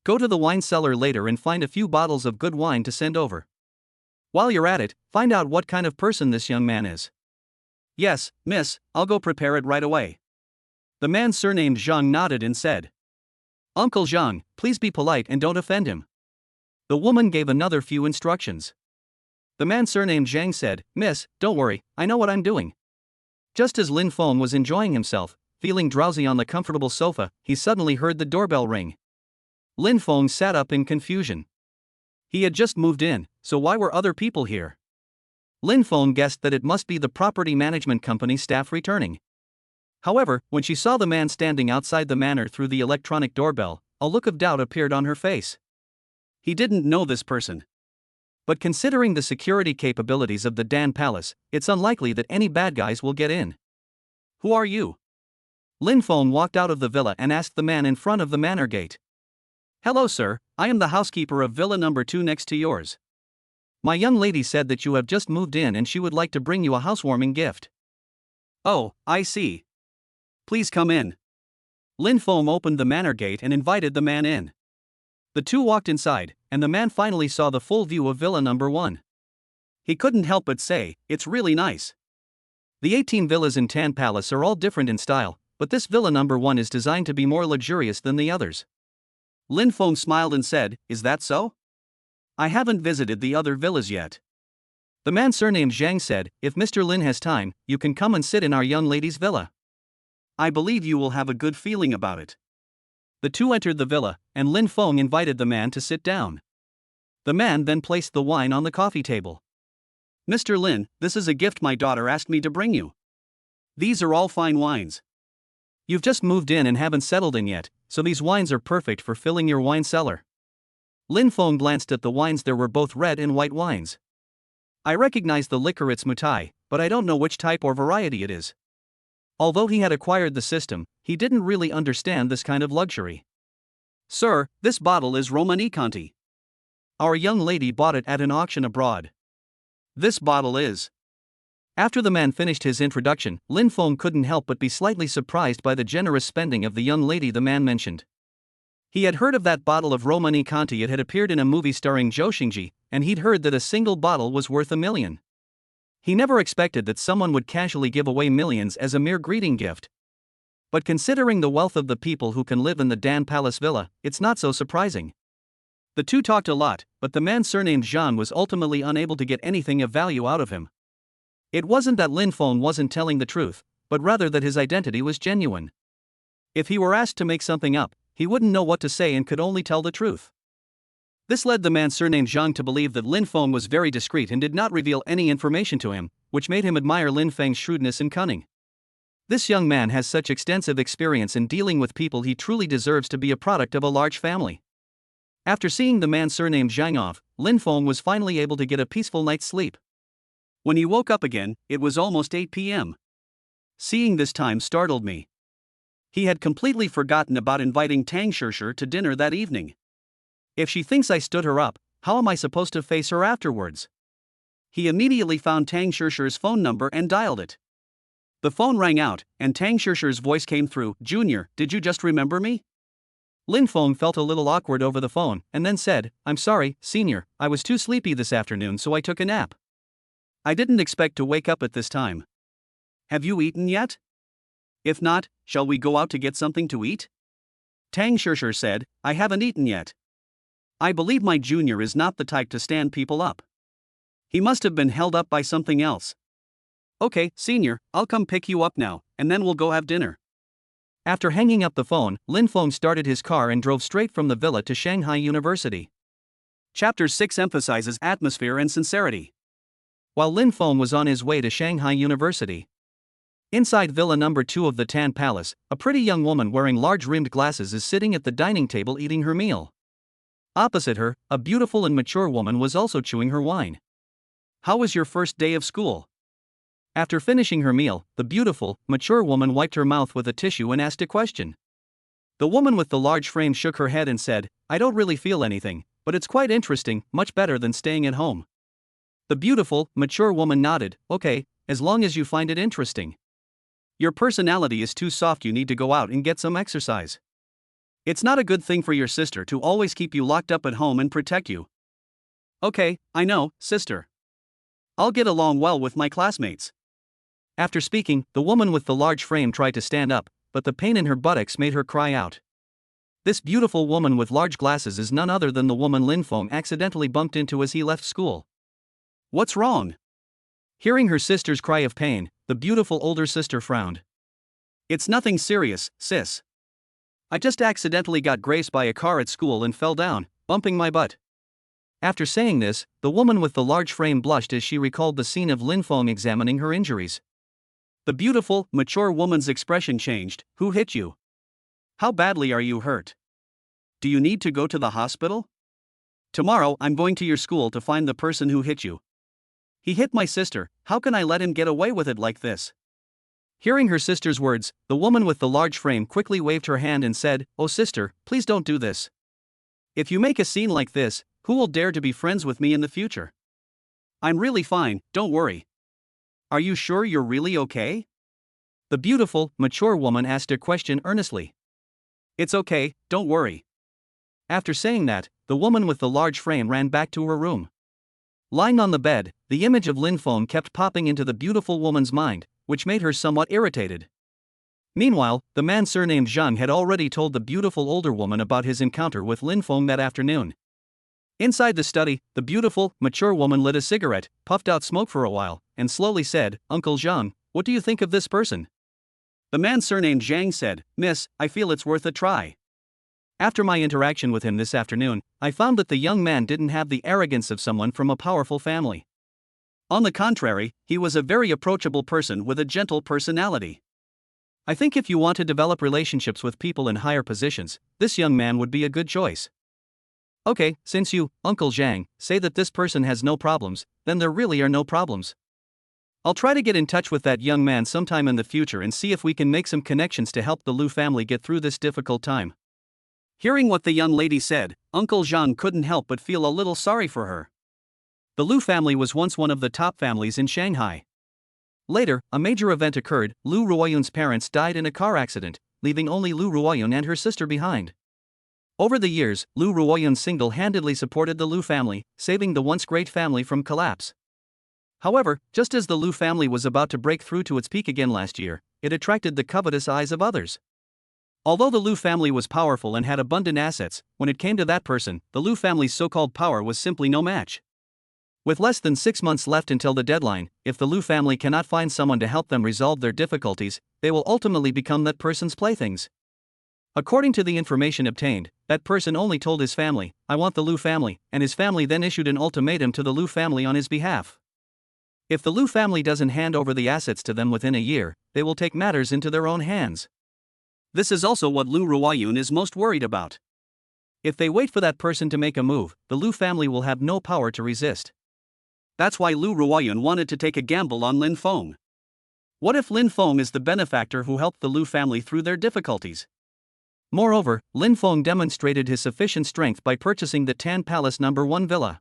Go to the wine cellar later and find a few bottles of good wine to send over. While you're at it, find out what kind of person this young man is." "Yes, miss, I'll go prepare it right away." The man surnamed Zhang nodded and said, "Uncle Zhang, please be polite and don't offend him." The woman gave another few instructions. The man surnamed Zhang said, "Miss, don't worry, I know what I'm doing." Just as Lin Feng was enjoying himself, feeling drowsy on the comfortable sofa, he suddenly heard the doorbell ring. Lin Feng sat up in confusion. He had just moved in, so why were other people here? Lin Feng guessed that it must be the property management company staff returning. However, when she saw the man standing outside the manor through the electronic doorbell, a look of doubt appeared on her face. He didn't know this person. But considering the security capabilities of the Dan Palace, it's unlikely that any bad guys will get in. Who are you? Lin Feng walked out of the villa and asked the man in front of the manor gate. Hello, sir, I am the housekeeper of villa number 2 next to yours. My young lady said that you have just moved in and she would like to bring you a housewarming gift. Oh, I see. Please come in. Lin Feng opened the manor gate and invited the man in. The two walked inside, and the man finally saw the full view of villa number 1. He couldn't help but say, it's really nice. The 18 villas in Tan Palace are all different in style, but this villa number 1 is designed to be more luxurious than the others. Lin Feng smiled and said, is that so? I haven't visited the other villas yet. The man surnamed Zhang said, if Mr. Lin has time, you can come and sit in our young lady's villa. I believe you will have a good feeling about it. The two entered the villa, and Lin Feng invited the man to sit down. The man then placed the wine on the coffee table. Mr. Lin, this is a gift my daughter asked me to bring you. These are all fine wines. You've just moved in and haven't settled in yet, so these wines are perfect for filling your wine cellar. Lin Feng glanced at the wines. There were both red and white wines. I recognize the liquor, it's Mutai, but I don't know which type or variety it is. Although he had acquired the system, he didn't really understand this kind of luxury. Sir, this bottle is Romanicanti. Our young lady bought it at an auction abroad. This bottle is. After the man finished his introduction, Lin Feng couldn't help but be slightly surprised by the generous spending of the young lady the man mentioned. He had heard of that bottle of Romanicanti. It had appeared in a movie starring Zhou Xingji, and he'd heard that a single bottle was worth $1 million. He never expected that someone would casually give away millions as a mere greeting gift. But considering the wealth of the people who can live in the Dan Palace Villa, it's not so surprising. The two talked a lot, but the man surnamed Zhang was ultimately unable to get anything of value out of him. It wasn't that Lin Feng wasn't telling the truth, but rather that his identity was genuine. If he were asked to make something up, he wouldn't know what to say and could only tell the truth. This led the man surnamed Zhang to believe that Lin Feng was very discreet and did not reveal any information to him, which made him admire Lin Feng's shrewdness and cunning. This young man has such extensive experience in dealing with people. He truly deserves to be a product of a large family. After seeing the man surnamed Zhang off, Lin Feng was finally able to get a peaceful night's sleep. When he woke up again, it was almost 8 p.m. Seeing this time startled me. He had completely forgotten about inviting Tang Shishir to dinner that evening. If she thinks I stood her up, how am I supposed to face her afterwards? He immediately found Tang Shishir's phone number and dialed it. The phone rang out, and Tang Shishir's voice came through. Junior, did you just remember me? Lin Feng felt a little awkward over the phone, and then said, I'm sorry, Senior, I was too sleepy this afternoon so I took a nap. I didn't expect to wake up at this time. Have you eaten yet? If not, shall we go out to get something to eat? Tang Shishir said, I haven't eaten yet. I believe my junior is not the type to stand people up. He must have been held up by something else. Okay, Senior, I'll come pick you up now, and then we'll go have dinner. After hanging up the phone, Lin Feng started his car and drove straight from the villa to Shanghai University. Chapter 6 emphasizes atmosphere and sincerity. While Lin Feng was on his way to Shanghai University, inside villa number 2 of the Tan Palace, a pretty young woman wearing large rimmed glasses is sitting at the dining table eating her meal. Opposite her, a beautiful and mature woman was also chewing her wine. How was your first day of school? After finishing her meal, the beautiful, mature woman wiped her mouth with a tissue and asked a question. The woman with the large frame shook her head and said, I don't really feel anything, but it's quite interesting, much better than staying at home. The beautiful, mature woman nodded, okay, as long as you find it interesting. Your personality is too soft, you need to go out and get some exercise. It's not a good thing for your sister to always keep you locked up at home and protect you. Okay, I know, sister. I'll get along well with my classmates. After speaking, the woman with the large frame tried to stand up, but the pain in her buttocks made her cry out. This beautiful woman with large glasses is none other than the woman Lin Feng accidentally bumped into as he left school. What's wrong? Hearing her sister's cry of pain, the beautiful older sister frowned. It's nothing serious, sis. I just accidentally got grazed by a car at school and fell down, bumping my butt. After saying this, the woman with the large frame blushed as she recalled the scene of Lin Feng examining her injuries. The beautiful, mature woman's expression changed. Who hit you? How badly are you hurt? Do you need to go to the hospital? Tomorrow I'm going to your school to find the person who hit you. He hit my sister, how can I let him get away with it like this? Hearing her sister's words, the woman with the large frame quickly waved her hand and said, "Oh sister, please don't do this. If you make a scene like this, who will dare to be friends with me in the future? I'm really fine, don't worry. Are you sure you're really okay?" The beautiful, mature woman asked a question earnestly. "It's okay, don't worry." After saying that, the woman with the large frame ran back to her room. Lying on the bed, the image of Lin Feng kept popping into the beautiful woman's mind, which made her somewhat irritated. Meanwhile, the man surnamed Zhang had already told the beautiful older woman about his encounter with Lin Feng that afternoon. Inside the study, the beautiful, mature woman lit a cigarette, puffed out smoke for a while, and slowly said, "Uncle Zhang, what do you think of this person?" The man surnamed Zhang said, "Miss, I feel it's worth a try. After my interaction with him this afternoon, I found that the young man didn't have the arrogance of someone from a powerful family. On the contrary, he was a very approachable person with a gentle personality. I think if you want to develop relationships with people in higher positions, this young man would be a good choice." "Okay, since you, Uncle Zhang, say that this person has no problems, then there really are no problems. I'll try to get in touch with that young man sometime in the future and see if we can make some connections to help the Lu family get through this difficult time." Hearing what the young lady said, Uncle Zhang couldn't help but feel a little sorry for her. The Lu family was once one of the top families in Shanghai. Later, a major event occurred. Lu Ruoyun's parents died in a car accident, leaving only Lu Ruoyun and her sister behind. Over the years, Lu Ruoyun single-handedly supported the Lu family, saving the once great family from collapse. However, just as the Lu family was about to break through to its peak again last year, it attracted the covetous eyes of others. Although the Lu family was powerful and had abundant assets, when it came to that person, the Lu family's so-called power was simply no match. With less than 6 months left until the deadline, if the Lu family cannot find someone to help them resolve their difficulties, they will ultimately become that person's playthings. According to the information obtained, that person only told his family, "I want the Lu family," and his family then issued an ultimatum to the Lu family on his behalf. If the Lu family doesn't hand over the assets to them within a year, they will take matters into their own hands. This is also what Lu Ruoyun is most worried about. If they wait for that person to make a move, the Lu family will have no power to resist. That's why Lu Ruoyun wanted to take a gamble on Lin Feng. What if Lin Feng is the benefactor who helped the Lu family through their difficulties? Moreover, Lin Feng demonstrated his sufficient strength by purchasing the Tan Palace No. 1 villa.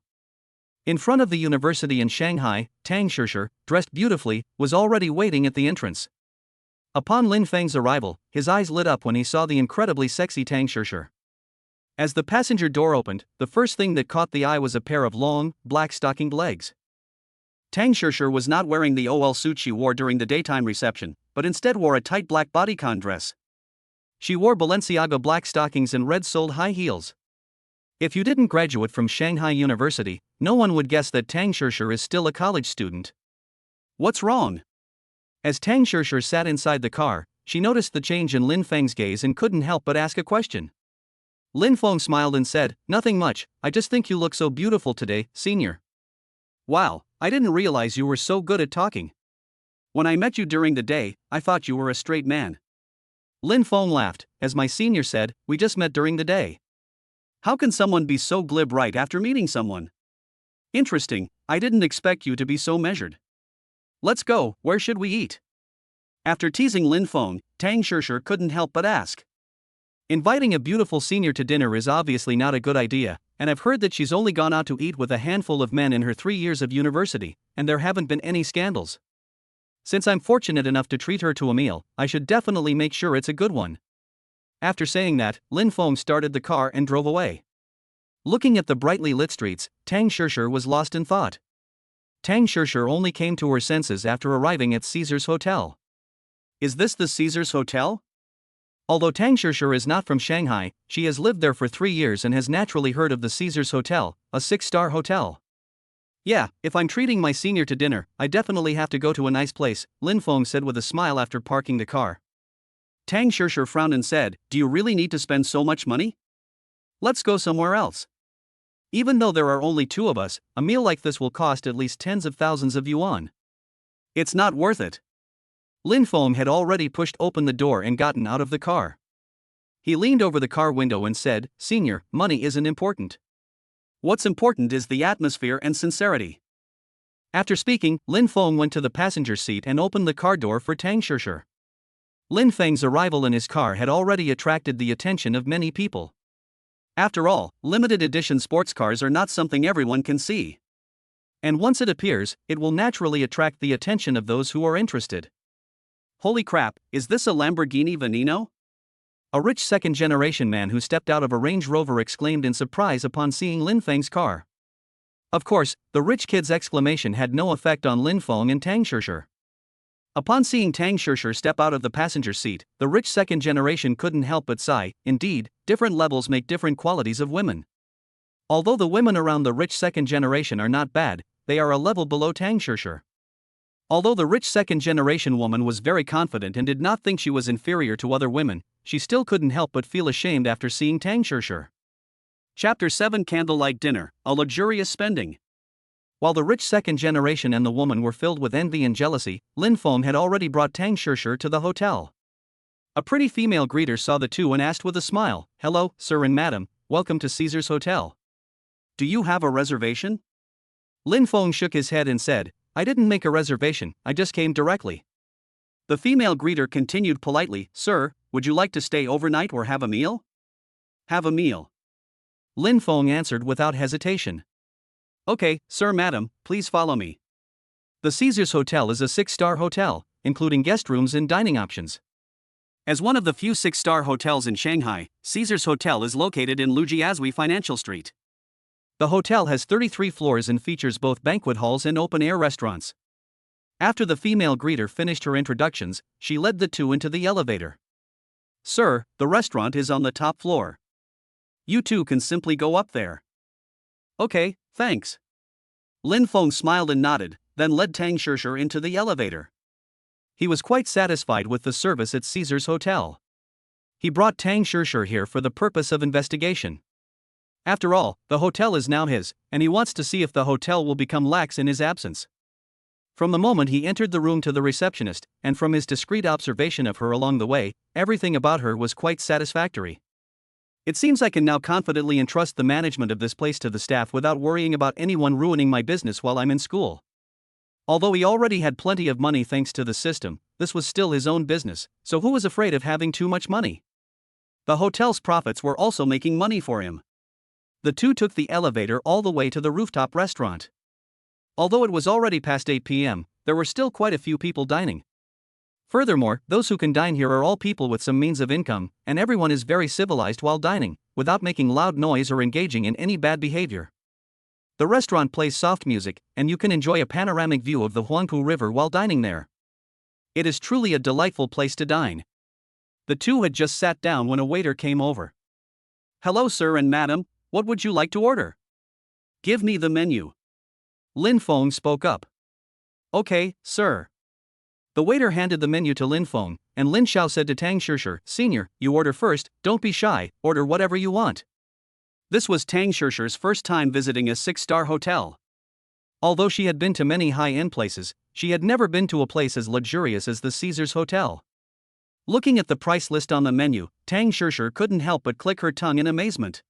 In front of the university in Shanghai, Tang Shishir, dressed beautifully, was already waiting at the entrance. Upon Lin Feng's arrival, his eyes lit up when he saw the incredibly sexy Tang Shishir. As the passenger door opened, the first thing that caught the eye was a pair of long, black-stockinged legs. Tang Shishir was not wearing the OL suit she wore during the daytime reception, but instead wore a tight black bodycon dress. She wore Balenciaga black stockings and red-soled high heels. If you didn't graduate from Shanghai University, no one would guess that Tang Shishir is still a college student. What's wrong? As Tang Shishir sat inside the car, she noticed the change in Lin Feng's gaze and couldn't help but ask a question. Lin Feng smiled and said, "Nothing much, I just think you look so beautiful today, senior." "Wow, I didn't realize you were so good at talking. When I met you during the day, I thought you were a straight man." Lin Feng laughed. "As my senior said, we just met during the day. How can someone be so glib right after meeting someone? Interesting, I didn't expect you to be so measured. Let's go, where should we eat?" After teasing Lin Feng, Tang Shishir couldn't help but ask. Inviting a beautiful senior to dinner is obviously not a good idea, and I've heard that she's only gone out to eat with a handful of men in her 3 years of university, and there haven't been any scandals. Since I'm fortunate enough to treat her to a meal, I should definitely make sure it's a good one. After saying that, Lin Feng started the car and drove away. Looking at the brightly lit streets, Tang Shishir was lost in thought. Tang Shishir only came to her senses after arriving at Caesar's Hotel. Is this the Caesar's Hotel? Although Tang Shishir is not from Shanghai, she has lived there for 3 years and has naturally heard of the Caesar's Hotel, a 6-star hotel. Yeah, if I'm treating my senior to dinner, I definitely have to go to a nice place, Lin Feng said with a smile after parking the car. Tang Shishir frowned and said, "Do you really need to spend so much money? Let's go somewhere else. Even though there are only 2 of us, a meal like this will cost at least tens of thousands of yuan. It's not worth it." Lin Feng had already pushed open the door and gotten out of the car. He leaned over the car window and said, "Senior, money isn't important. What's important is the atmosphere and sincerity. After speaking, Lin Feng went to the passenger seat and opened the car door for Tang Shishir. Lin Feng's arrival in his car had already attracted the attention of many people. After all, limited edition sports cars are not something everyone can see. And once it appears, it will naturally attract the attention of those who are interested. Holy crap, is this a Lamborghini Veneno? A rich second-generation man who stepped out of a Range Rover exclaimed in surprise upon seeing Lin Feng's car. Of course, the rich kid's exclamation had no effect on Lin Feng and Tang Shishir. Upon seeing Tang Shishir step out of the passenger seat, the rich second generation couldn't help but sigh. Indeed, different levels make different qualities of women. Although the women around the rich second generation are not bad, they are a level below Tang Shishir. Although the rich second generation woman was very confident and did not think she was inferior to other women, she still couldn't help but feel ashamed after seeing Tang Shishir. Chapter 7 Candlelight Dinner, a Luxurious Spending. While the rich second generation and the woman were filled with envy and jealousy, Lin Feng had already brought Tang Shishir to the hotel. A pretty female greeter saw the two and asked with a smile, "Hello, sir and madam, welcome to Caesar's Hotel. Do you have a reservation?" Lin Feng shook his head and said, "I didn't make a reservation, I just came directly." The female greeter continued politely, "Sir, would you like to stay overnight or have a meal?" "Have a meal." Lin Feng answered without hesitation. "Okay, sir, madam, please follow me." The Caesar's Hotel is a 6-star hotel, including guest rooms and dining options. As one of the few 6-star hotels in Shanghai, Caesar's Hotel is located in Lujiazui Financial Street. The hotel has 33 floors and features both banquet halls and open-air restaurants. After the female greeter finished her introductions, she led the two into the elevator. "Sir, the restaurant is on the top floor. You two can simply go up there." "Okay, thanks." Lin Feng smiled and nodded, then led Tang Shishir into the elevator. He was quite satisfied with the service at Caesar's Hotel. He brought Tang Shishir here for the purpose of investigation. After all, the hotel is now his, and he wants to see if the hotel will become lax in his absence. From the moment he entered the room to the receptionist, and from his discreet observation of her along the way, everything about her was quite satisfactory. It seems I can now confidently entrust the management of this place to the staff without worrying about anyone ruining my business while I'm in school. Although he already had plenty of money thanks to the system, this was still his own business, so who was afraid of having too much money? The hotel's profits were also making money for him. The two took the elevator all the way to the rooftop restaurant. Although it was already past 8 p.m., there were still quite a few people dining. Furthermore, those who can dine here are all people with some means of income, and everyone is very civilized while dining, without making loud noise or engaging in any bad behavior. The restaurant plays soft music, and you can enjoy a panoramic view of the Huangpu River while dining there. It is truly a delightful place to dine. The two had just sat down when a waiter came over. "Hello, sir and madam, what would you like to order?" "Give me the menu." Lin Feng spoke up. "Okay, sir." The waiter handed the menu to Lin Feng, and Lin Xiao said to Tang Shishir, "Senior, you order first, don't be shy, order whatever you want." This was Tang Shishir's first time visiting a 6-star hotel. Although she had been to many high-end places, she had never been to a place as luxurious as the Caesar's Hotel. Looking at the price list on the menu, Tang Shishir couldn't help but click her tongue in amazement.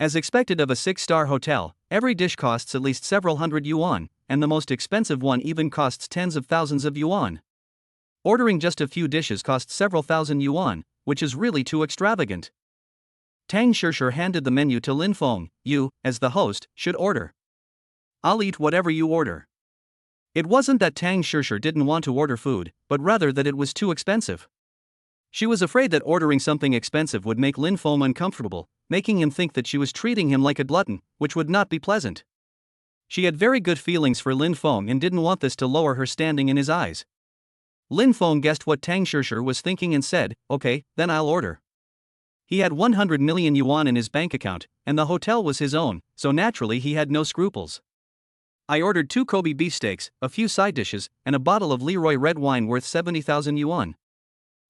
As expected of a 6-star hotel, every dish costs at least several hundred yuan, and the most expensive one even costs tens of thousands of yuan. Ordering just a few dishes costs several thousand yuan, which is really too extravagant. Tang Shishir handed the menu to Lin Feng. "You, as the host, should order." "I'll eat whatever you order." It wasn't that Tang Shishir didn't want to order food, but rather that it was too expensive. She was afraid that ordering something expensive would make Lin Feng uncomfortable, making him think that she was treating him like a glutton, which would not be pleasant. She had very good feelings for Lin Feng and didn't want this to lower her standing in his eyes. Lin Feng guessed what Tang Shishir was thinking and said, "Okay, then I'll order." He had 100 million yuan in his bank account, and the hotel was his own, so naturally he had no scruples. "I ordered 2 Kobe beefsteaks, a few side dishes, and a bottle of Leroy red wine worth 70,000 yuan.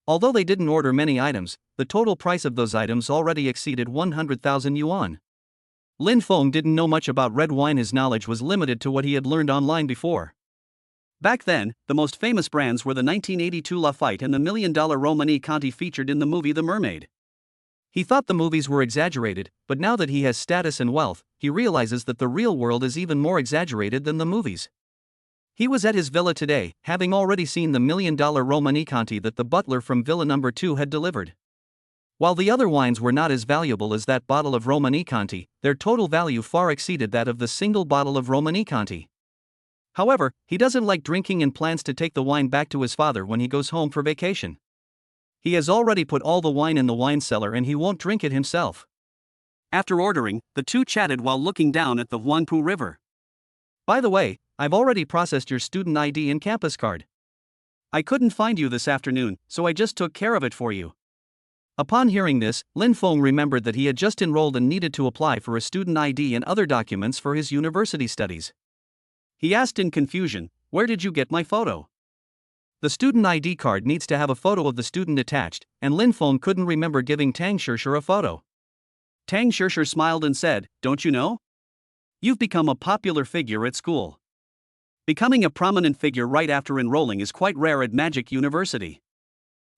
Although they didn't order many items, the total price of those items already exceeded 100,000 yuan. Lin Feng didn't know much about red wine, his knowledge was limited to what he had learned online before. Back then, the most famous brands were the 1982 Lafite and the $1 million Romani Conti featured in the movie The Mermaid. He thought the movies were exaggerated, but now that he has status and wealth, he realizes that the real world is even more exaggerated than the movies. He was at his villa today, having already seen the $1 million Romanicanti that the butler from Villa number 2 had delivered. While the other wines were not as valuable as that bottle of Romanicanti, their total value far exceeded that of the single bottle of Romanicanti. However, he doesn't like drinking and plans to take the wine back to his father when he goes home for vacation. He has already put all the wine in the wine cellar and he won't drink it himself. After ordering, the two chatted while looking down at the Huangpu River. By the way, I've already processed your student ID and campus card. I couldn't find you this afternoon, so I just took care of it for you. Upon hearing this, Lin Feng remembered that he had just enrolled and needed to apply for a student ID and other documents for his university studies. He asked in confusion, "Where did you get my photo?" The student ID card needs to have a photo of the student attached, and Lin Feng couldn't remember giving Tang Shishir a photo. Tang Shishir smiled and said, "Don't you know? You've become a popular figure at school. Becoming a prominent figure right after enrolling is quite rare at Magic University.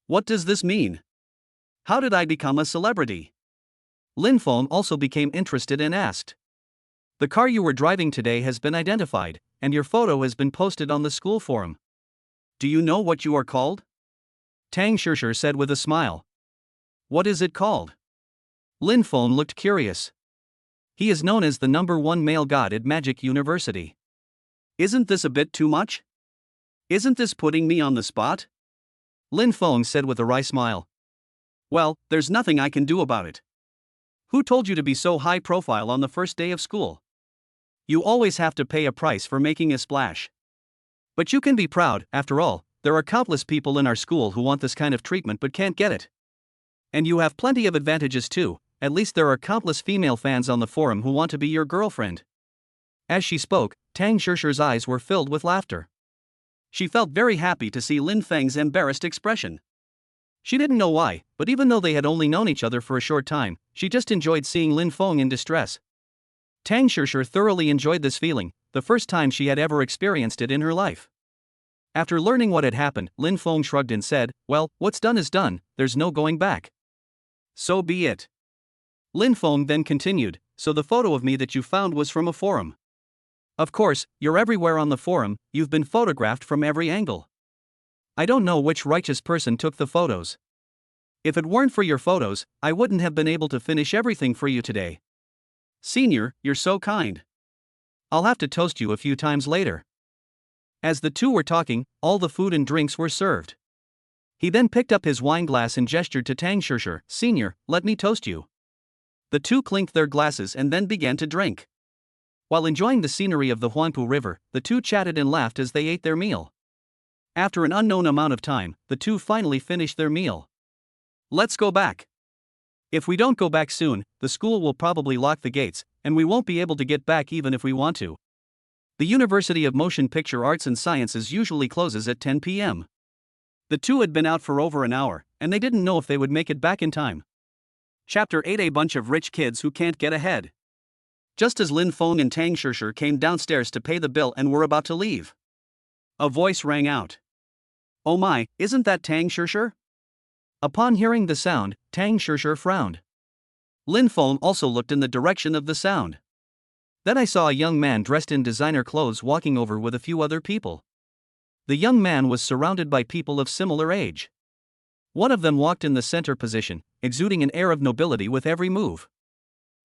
What does this mean? How did I become a celebrity?" Lin Feng also became interested and asked. "The car you were driving today has been identified, and your photo has been posted on the school forum. Do you know what you are called?" Tang Shishir said with a smile. "What is it called?" Lin Feng looked curious. He is known as the #1 male god at Magic University. Isn't this a bit too much? Isn't this putting me on the spot? Lin Feng said with a wry smile. Well, there's nothing I can do about it. Who told you to be so high profile on the first day of school? You always have to pay a price for making a splash. But you can be proud, after all, there are countless people in our school who want this kind of treatment but can't get it. And you have plenty of advantages too, at least there are countless female fans on the forum who want to be your girlfriend. As she spoke, Tang Shishir's eyes were filled with laughter. She felt very happy to see Lin Feng's embarrassed expression. She didn't know why, but even though they had only known each other for a short time, she just enjoyed seeing Lin Feng in distress. Tang Shishir thoroughly enjoyed this feeling, the first time she had ever experienced it in her life. After learning what had happened, Lin Feng shrugged and said, "Well, what's done is done, there's no going back." "So be it." Lin Feng then continued, "So the photo of me that you found was from a forum. Of course, you're everywhere on the forum, you've been photographed from every angle. I don't know which righteous person took the photos. If it weren't for your photos, I wouldn't have been able to finish everything for you today. Senior, you're so kind. I'll have to toast you a few times later." As the two were talking, all the food and drinks were served. He then picked up his wine glass and gestured to Tang Shishir, "Senior, let me toast you." The two clinked their glasses and then began to drink. While enjoying the scenery of the Huangpu River, the two chatted and laughed as they ate their meal. After an unknown amount of time, the two finally finished their meal. "Let's go back. If we don't go back soon, the school will probably lock the gates, and we won't be able to get back even if we want to. The University of Motion Picture Arts and Sciences usually closes at 10 p.m. The two had been out for over an hour, and they didn't know if they would make it back in time. Chapter 8: A bunch of rich kids who can't get ahead. Just as Lin Feng and Tang Shishir came downstairs to pay the bill and were about to leave, a voice rang out. "Oh my, isn't that Tang Shishir?" Upon hearing the sound, Tang Shishir frowned. Lin Feng also looked in the direction of the sound. Then I saw a young man dressed in designer clothes walking over with a few other people. The young man was surrounded by people of similar age. One of them walked in the center position, exuding an air of nobility with every move.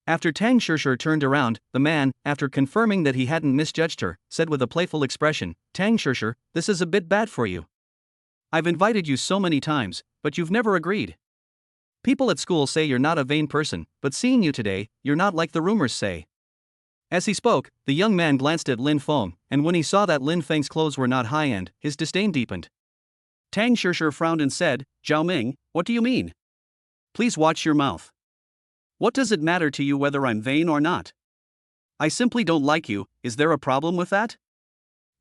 After Tang Shishir turned around, the man, after confirming that he hadn't misjudged her, said with a playful expression, "Tang Shishir, this is a bit bad for you. I've invited you so many times, but you've never agreed. People at school say you're not a vain person, but seeing you today, you're not like the rumors say." As he spoke, the young man glanced at Lin Feng, and when he saw that Lin Feng's clothes were not high-end, his disdain deepened. Tang Shishir frowned and said, "Zhao Ming, what do you mean? Please watch your mouth. What does it matter to you whether I'm vain or not? I simply don't like you, is there a problem with that?"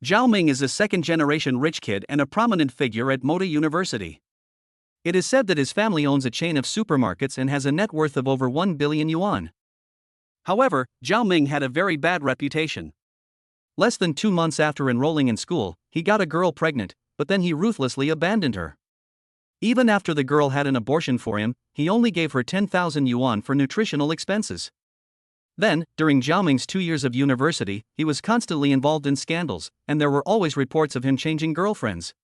Zhao Ming is a second-generation rich kid and a prominent figure at Moda University. It is said that his family owns a chain of supermarkets and has a net worth of over 1 billion yuan. However, Zhao Ming had a very bad reputation. Less than 2 months after enrolling in school, he got a girl pregnant, but then he ruthlessly abandoned her. Even after the girl had an abortion for him, he only gave her 10,000 yuan for nutritional expenses. Then, during Zhao Ming's 2 years of university, he was constantly involved in scandals, and there were always reports of him changing girlfriends.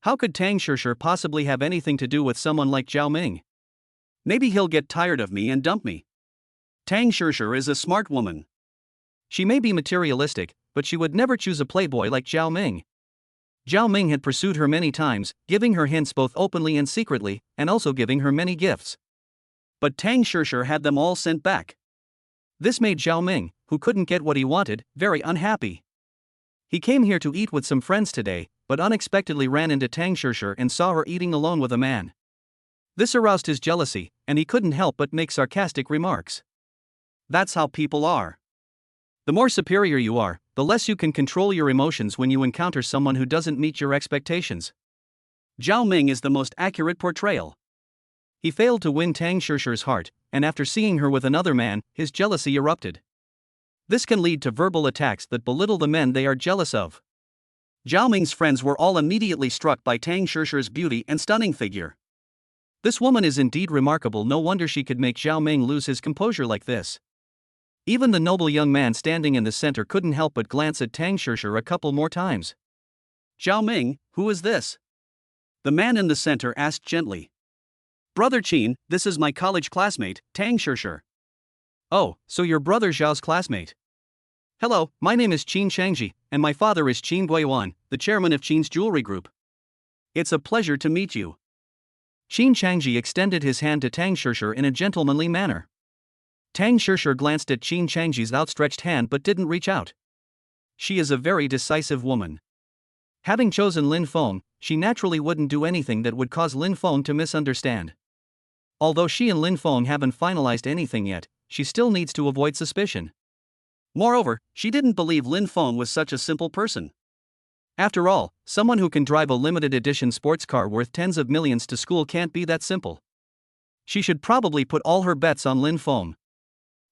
How could Tang Shishir possibly have anything to do with someone like Zhao Ming? Maybe he'll get tired of me and dump me. Tang Shishir is a smart woman. She may be materialistic, but she would never choose a playboy like Zhao Ming. Zhao Ming had pursued her many times, giving her hints both openly and secretly, and also giving her many gifts. But Tang Shishir had them all sent back. This made Zhao Ming, who couldn't get what he wanted, very unhappy. He came here to eat with some friends today, but unexpectedly ran into Tang Shishir and saw her eating alone with a man. This aroused his jealousy, and he couldn't help but make sarcastic remarks. That's how people are. The more superior you are, the less you can control your emotions when you encounter someone who doesn't meet your expectations. Zhao Ming is the most accurate portrayal. He failed to win Tang Shishir's heart, and after seeing her with another man, his jealousy erupted. This can lead to verbal attacks that belittle the men they are jealous of. Zhao Ming's friends were all immediately struck by Tang Shishir's beauty and stunning figure. This woman is indeed remarkable, no wonder she could make Zhao Ming lose his composure like this. Even the noble young man standing in the center couldn't help but glance at Tang Shishir a couple more times. Zhao Ming, who is this? The man in the center asked gently. Brother Qin, this is my college classmate, Tang Shishir. Oh, so you're brother Zhao's classmate. Hello, my name is Qin Changji, and my father is Qin Guiyuan, the chairman of Qin's jewelry group. It's a pleasure to meet you. Qin Changji extended his hand to Tang Shishir in a gentlemanly manner. Tang Shishir glanced at Qin Changji's outstretched hand but didn't reach out. She is a very decisive woman. Having chosen Lin Feng, she naturally wouldn't do anything that would cause Lin Feng to misunderstand. Although she and Lin Feng haven't finalized anything yet, she still needs to avoid suspicion. Moreover, she didn't believe Lin Feng was such a simple person. After all, someone who can drive a limited edition sports car worth tens of millions to school can't be that simple. She should probably put all her bets on Lin Feng.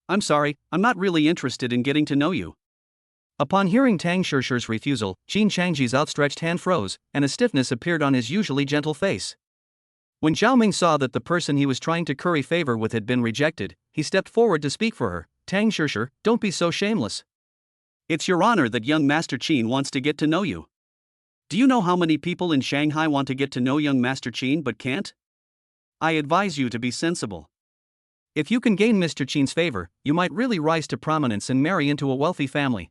I'm sorry, I'm not really interested in getting to know you. Upon hearing Tang Shishir's refusal, Qin Changji's outstretched hand froze, and a stiffness appeared on his usually gentle face. When Zhao Ming saw that the person he was trying to curry favor with had been rejected, he stepped forward to speak for her. Tang Shishir, don't be so shameless. It's your honor that young Master Qin wants to get to know you. Do you know how many people in Shanghai want to get to know young Master Qin but can't? I advise you to be sensible. If you can gain Mr. Qin's favor, you might really rise to prominence and marry into a wealthy family.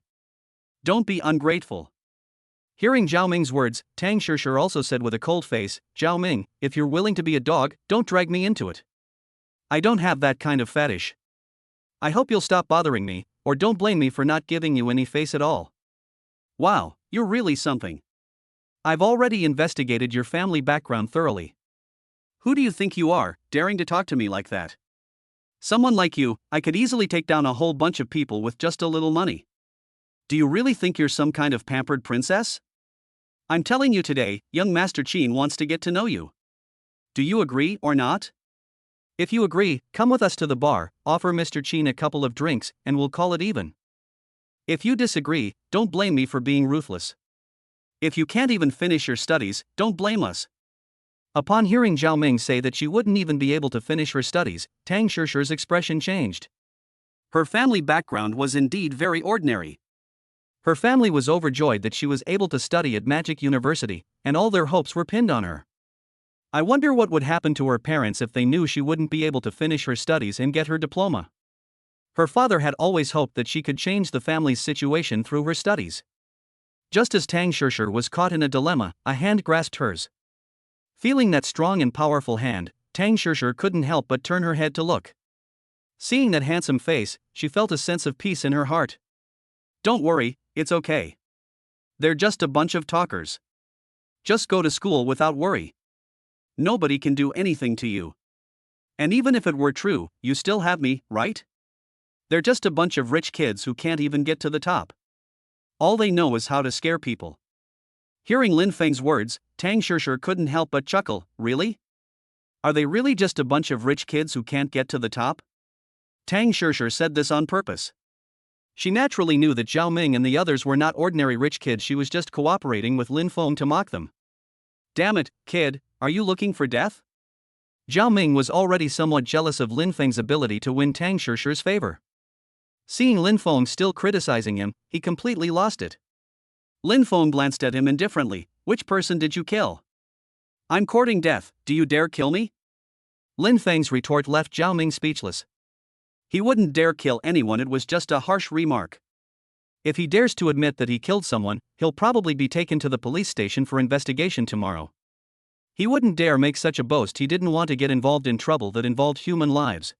Don't be ungrateful. Hearing Zhao Ming's words, Tang Shishir also said with a cold face, Zhao Ming, if you're willing to be a dog, don't drag me into it. I don't have that kind of fetish. I hope you'll stop bothering me, or don't blame me for not giving you any face at all. Wow, you're really something. I've already investigated your family background thoroughly. Who do you think you are, daring to talk to me like that? Someone like you, I could easily take down a whole bunch of people with just a little money. Do you really think you're some kind of pampered princess? I'm telling you today, young Master Qin wants to get to know you. Do you agree or not? If you agree, come with us to the bar, offer Mr. Qin a couple of drinks, and we'll call it even. If you disagree, don't blame me for being ruthless. If you can't even finish your studies, don't blame us. Upon hearing Zhao Ming say that she wouldn't even be able to finish her studies, Tang Shishir's expression changed. Her family background was indeed very ordinary. Her family was overjoyed that she was able to study at Magic University, and all their hopes were pinned on her. I wonder what would happen to her parents if they knew she wouldn't be able to finish her studies and get her diploma. Her father had always hoped that she could change the family's situation through her studies. Just as Tang Shishir was caught in a dilemma, a hand grasped hers. Feeling that strong and powerful hand, Tang Shishir couldn't help but turn her head to look. Seeing that handsome face, she felt a sense of peace in her heart. Don't worry, it's okay. They're just a bunch of talkers. Just go to school without worry. Nobody can do anything to you. And even if it were true, you still have me, right? They're just a bunch of rich kids who can't even get to the top. All they know is how to scare people. Hearing Lin Feng's words, Tang Shishir couldn't help but chuckle. Really? Are they really just a bunch of rich kids who can't get to the top? Tang Shishir said this on purpose. She naturally knew that Zhao Ming and the others were not ordinary rich kids, she was just cooperating with Lin Feng to mock them. Damn it, kid, Are you looking for death? Zhao Ming was already somewhat jealous of Lin Feng's ability to win Tang Shishi's favor. Seeing Lin Feng still criticizing him, he completely lost it. Lin Feng glanced at him indifferently. Which person did you kill? I'm courting death, do you dare kill me? Lin Feng's retort left Zhao Ming speechless. He wouldn't dare kill anyone, it was just a harsh remark. If he dares to admit that he killed someone, he'll probably be taken to the police station for investigation tomorrow. He wouldn't dare make such a boast, he didn't want to get involved in trouble that involved human lives.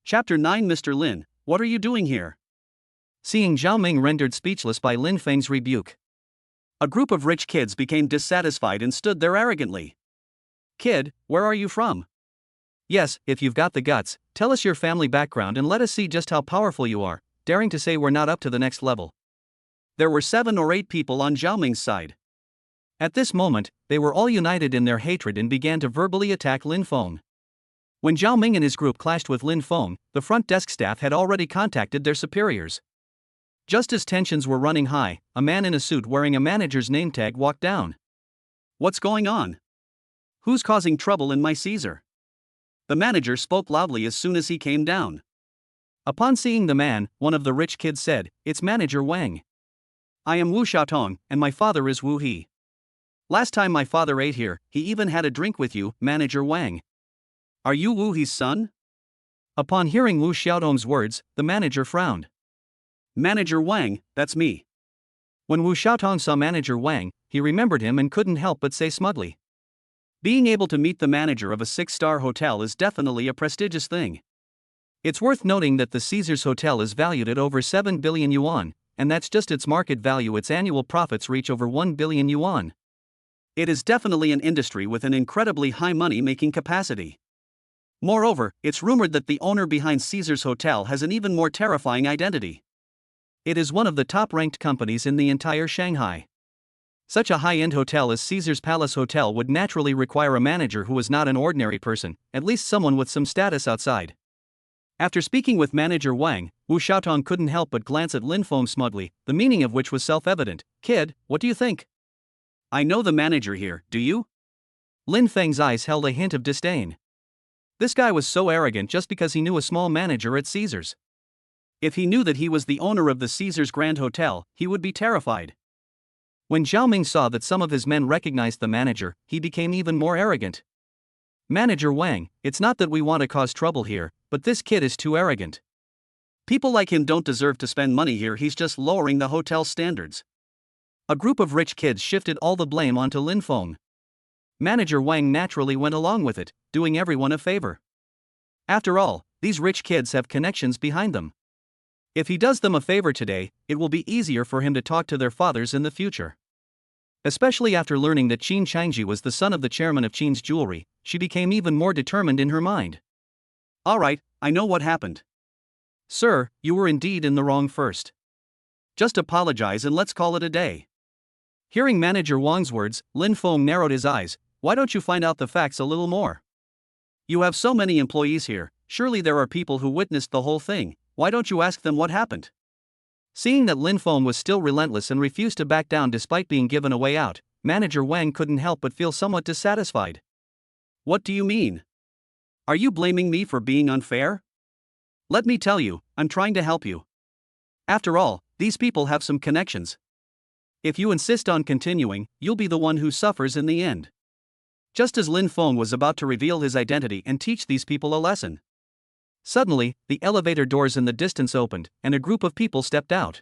Chapter 9 Mr. Lin, what are you doing here? Seeing Zhao Ming rendered speechless by Lin Feng's rebuke, a group of rich kids became dissatisfied and stood there arrogantly. Kid, where are you from? Yes, if you've got the guts, tell us your family background and let us see just how powerful you are, daring to say we're not up to the next level. There were 7 or 8 people on Zhao Ming's side. At this moment, they were all united in their hatred and began to verbally attack Lin Feng. When Zhao Ming and his group clashed with Lin Feng, the front desk staff had already contacted their superiors. Just as tensions were running high, a man in a suit wearing a manager's name tag walked down. What's going on? Who's causing trouble in my Caesar? The manager spoke loudly as soon as he came down. Upon seeing the man, one of the rich kids said, "It's Manager Wang. I am Wu Xiaotong, and my father is Wu He. Last time my father ate here, he even had a drink with you, Manager Wang. Are you Wu He's son?" Upon hearing Wu Xiaotong's words, the manager frowned. Manager Wang, that's me. When Wu Xiaotong saw Manager Wang, he remembered him and couldn't help but say smugly, being able to meet the manager of a 6-star hotel is definitely a prestigious thing. It's worth noting that the Caesars Hotel is valued at over 7 billion yuan, and that's just its market value. Its annual profits reach over 1 billion yuan. It is definitely an industry with an incredibly high money-making capacity. Moreover, it's rumored that the owner behind Caesars Hotel has an even more terrifying identity. It is one of the top-ranked companies in the entire Shanghai. Such a high-end hotel as Caesars Palace Hotel would naturally require a manager who is not an ordinary person, at least someone with some status outside. After speaking with Manager Wang, Wu Xiaotong couldn't help but glance at Lin Feng smugly, the meaning of which was self-evident. Kid, what do you think? I know the manager here, do you? Lin Feng's eyes held a hint of disdain. This guy was so arrogant just because he knew a small manager at Caesars. If he knew that he was the owner of the Caesars Grand Hotel, he would be terrified. When Zhao Ming saw that some of his men recognized the manager, he became even more arrogant. Manager Wang, it's not that we want to cause trouble here, but this kid is too arrogant. People like him don't deserve to spend money here, he's just lowering the hotel's standards. A group of rich kids shifted all the blame onto Lin Feng. Manager Wang naturally went along with it, doing everyone a favor. After all, these rich kids have connections behind them. If he does them a favor today, it will be easier for him to talk to their fathers in the future. Especially after learning that Qin Changji was the son of the chairman of Qin's Jewelry, she became even more determined in her mind. Alright, I know what happened. Sir, you were indeed in the wrong first. Just apologize and let's call it a day. Hearing Manager Wang's words, Lin Feng narrowed his eyes. Why don't you find out the facts a little more? You have so many employees here, surely there are people who witnessed the whole thing, why don't you ask them what happened? Seeing that Lin Feng was still relentless and refused to back down despite being given a way out, Manager Wang couldn't help but feel somewhat dissatisfied. What do you mean? Are you blaming me for being unfair? Let me tell you, I'm trying to help you. After all, these people have some connections. If you insist on continuing, you'll be the one who suffers in the end. Just as Lin Feng was about to reveal his identity and teach these people a lesson, suddenly, the elevator doors in the distance opened, and a group of people stepped out.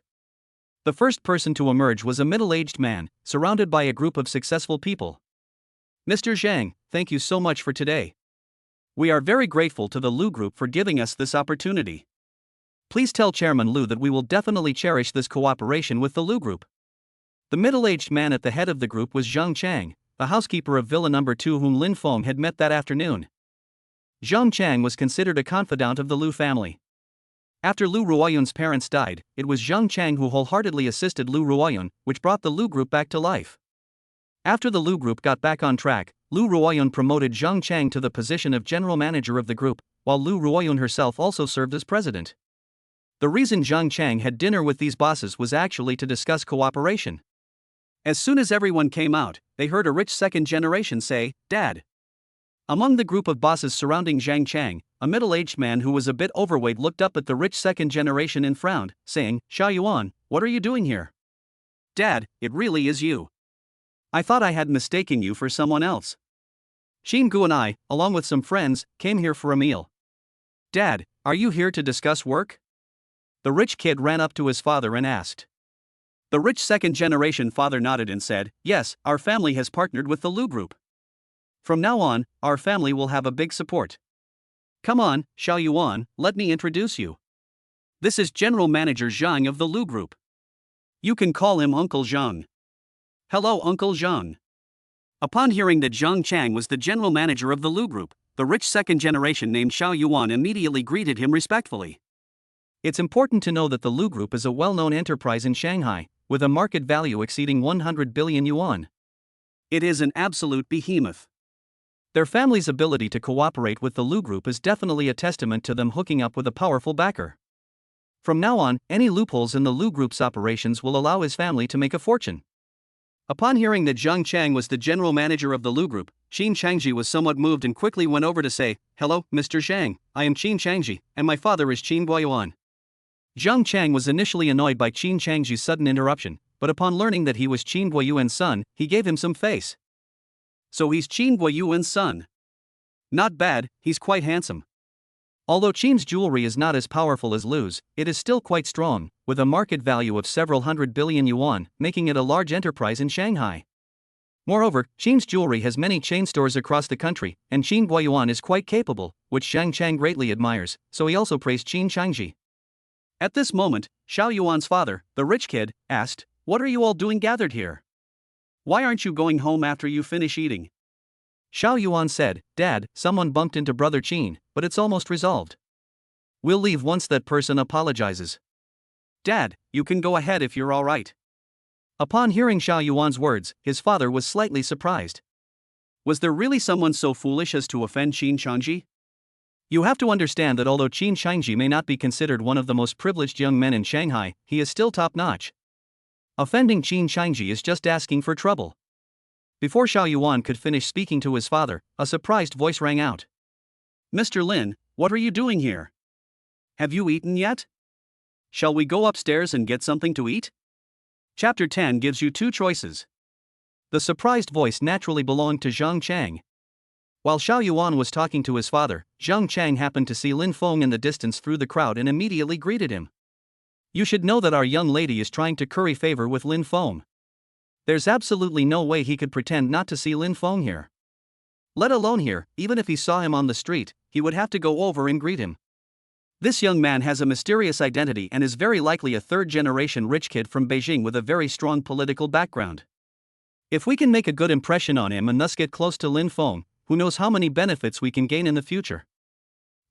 The first person to emerge was a middle-aged man, surrounded by a group of successful people. Mr. Zhang, thank you so much for today. We are very grateful to the Lu Group for giving us this opportunity. Please tell Chairman Lu that we will definitely cherish this cooperation with the Lu Group. The middle-aged man at the head of the group was Zhang Chang, the housekeeper of Villa No. 2 whom Lin Feng had met that afternoon. Zhang Chang was considered a confidant of the Lu family. After Lu Ruoyun's parents died, it was Zhang Chang who wholeheartedly assisted Lu Ruoyun, which brought the Lu Group back to life. After the Lu Group got back on track, Lu Ruoyun promoted Zhang Chang to the position of general manager of the group, while Lu Ruoyun herself also served as president. The reason Zhang Chang had dinner with these bosses was actually to discuss cooperation. As soon as everyone came out, they heard a rich second generation say, "Dad." Among the group of bosses surrounding Zhang Chang, a middle-aged man who was a bit overweight looked up at the rich second generation and frowned, saying, "Xiao Yuan, what are you doing here?" "Dad, it really is you. I thought I had mistaken you for someone else. Xin Gu and I, along with some friends, came here for a meal." "Dad, are you here to discuss work?" The rich kid ran up to his father and asked. The rich second generation father nodded and said, "Yes, our family has partnered with the Lu Group. From now on, our family will have a big support. Come on, Xiao Yuan, let me introduce you. This is General Manager Zhang of the Lu Group. You can call him Uncle Zhang." "Hello, Uncle Zhang." Upon hearing that Zhang Chang was the general manager of the Lu Group, the rich second generation named Xiao Yuan immediately greeted him respectfully. It's important to know that the Lu Group is a well-known enterprise in Shanghai, with a market value exceeding 100 billion yuan. It is an absolute behemoth. Their family's ability to cooperate with the Lu Group is definitely a testament to them hooking up with a powerful backer. From now on, any loopholes in the Lu Group's operations will allow his family to make a fortune. Upon hearing that Zhang Chang was the general manager of the Lu Group, Qin Changji was somewhat moved and quickly went over to say, "Hello, Mr. Zhang, I am Qin Changji, and my father is Qin Guoyuan." Zhang Chang was initially annoyed by Qin Changji's sudden interruption, but upon learning that he was Qin Guoyuan's son, he gave him some face. So he's Qin Guoyuan's son. Not bad, he's quite handsome. Although Qin's jewelry is not as powerful as Lu's, it is still quite strong, with a market value of several hundred billion yuan, making it a large enterprise in Shanghai. Moreover, Qin's jewelry has many chain stores across the country, and Qin Guoyuan is quite capable, which Zhang Chang greatly admires, so he also praised Qin Changji. At this moment, Xiao Yuan's father, the rich kid, asked, "What are you all doing gathered here? Why aren't you going home after you finish eating?" Xiao Yuan said, "Dad, someone bumped into Brother Qin, but it's almost resolved. We'll leave once that person apologizes." "Dad, you can go ahead if you're alright." Upon hearing Xiao Yuan's words, his father was slightly surprised. Was there really someone so foolish as to offend Qin Changji? You have to understand that although Qin Changji may not be considered one of the most privileged young men in Shanghai, he is still top-notch. Offending Qin Changji is just asking for trouble. Before Xiao Yuan could finish speaking to his father, a surprised voice rang out. "Mr. Lin, what are you doing here? Have you eaten yet? Shall we go upstairs and get something to eat?" Chapter 10 gives you two choices. The surprised voice naturally belonged to Zhang Chang. While Xiao Yuan was talking to his father, Zhang Chang happened to see Lin Feng in the distance through the crowd and immediately greeted him. You should know that our young lady is trying to curry favor with Lin Feng. There's absolutely no way he could pretend not to see Lin Feng here. Let alone here, even if he saw him on the street, he would have to go over and greet him. This young man has a mysterious identity and is very likely a third-generation rich kid from Beijing with a very strong political background. If we can make a good impression on him and thus get close to Lin Feng, who knows how many benefits we can gain in the future.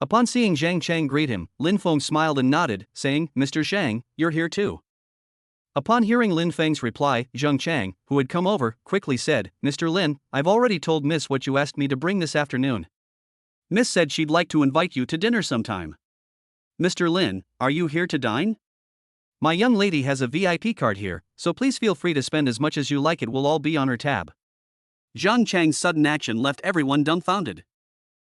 Upon seeing Zhang Chang greet him, Lin Feng smiled and nodded, saying, "Mr. Zhang, you're here too." Upon hearing Lin Feng's reply, Zhang Chang, who had come over, quickly said, "Mr. Lin, I've already told Miss what you asked me to bring this afternoon. Miss said she'd like to invite you to dinner sometime. Mr. Lin, are you here to dine? My young lady has a VIP card here, so please feel free to spend as much as you like, it will all be on her tab." Zhang Chang's sudden action left everyone dumbfounded.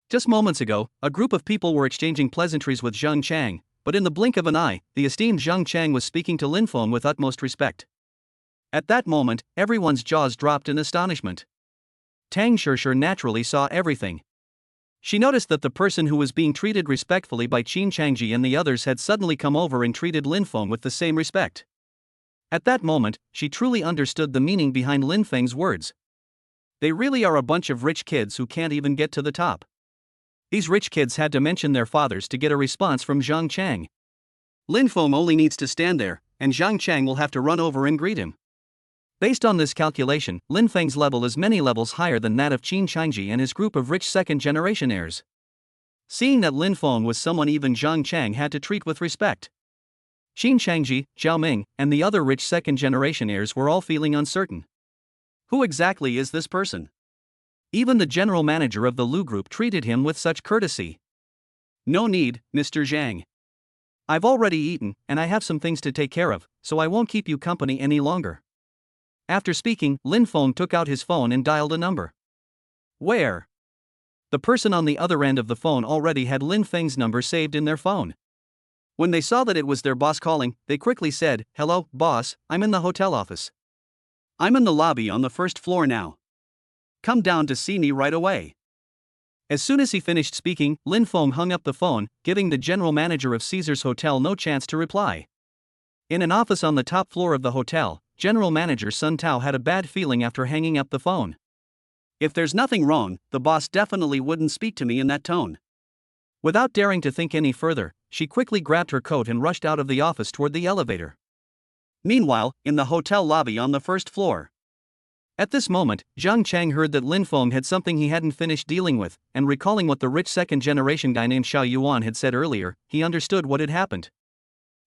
Just moments ago, a group of people were exchanging pleasantries with Zhang Chang, but in the blink of an eye, the esteemed Zhang Chang was speaking to Lin Feng with utmost respect. At that moment, everyone's jaws dropped in astonishment. Tang Shishir naturally saw everything. She noticed that the person who was being treated respectfully by Qin Changji and the others had suddenly come over and treated Lin Feng with the same respect. At that moment, she truly understood the meaning behind Lin Feng's words. They really are a bunch of rich kids who can't even get to the top. These rich kids had to mention their fathers to get a response from Zhang Chang. Lin Feng only needs to stand there, and Zhang Chang will have to run over and greet him. Based on this calculation, Lin Feng's level is many levels higher than that of Qin Changji and his group of rich second-generation heirs. Seeing that Lin Feng was someone even Zhang Chang had to treat with respect. Qin Changji, Zhao Ming, and the other rich second-generation heirs were all feeling uncertain. Who exactly is this person? Even the general manager of the Lu Group treated him with such courtesy. No need, Mr. Zhang. I've already eaten, and I have some things to take care of, so I won't keep you company any longer. After speaking, Lin Feng took out his phone and dialed a number. Where? The person on the other end of the phone already had Lin Feng's number saved in their phone. When they saw that it was their boss calling, they quickly said, "Hello, boss, I'm in the hotel office. I'm in the lobby on the first floor now. Come down to see me right away." As soon as he finished speaking, Lin Feng hung up the phone, giving the general manager of Caesar's Hotel no chance to reply. In an office on the top floor of the hotel, General Manager Sun Tao had a bad feeling after hanging up the phone. If there's nothing wrong, the boss definitely wouldn't speak to me in that tone. Without daring to think any further, she quickly grabbed her coat and rushed out of the office toward the elevator. Meanwhile, in the hotel lobby on the first floor. At this moment, Zhang Chang heard that Lin Feng had something he hadn't finished dealing with, and recalling what the rich second-generation guy named Xiao Yuan had said earlier, he understood what had happened.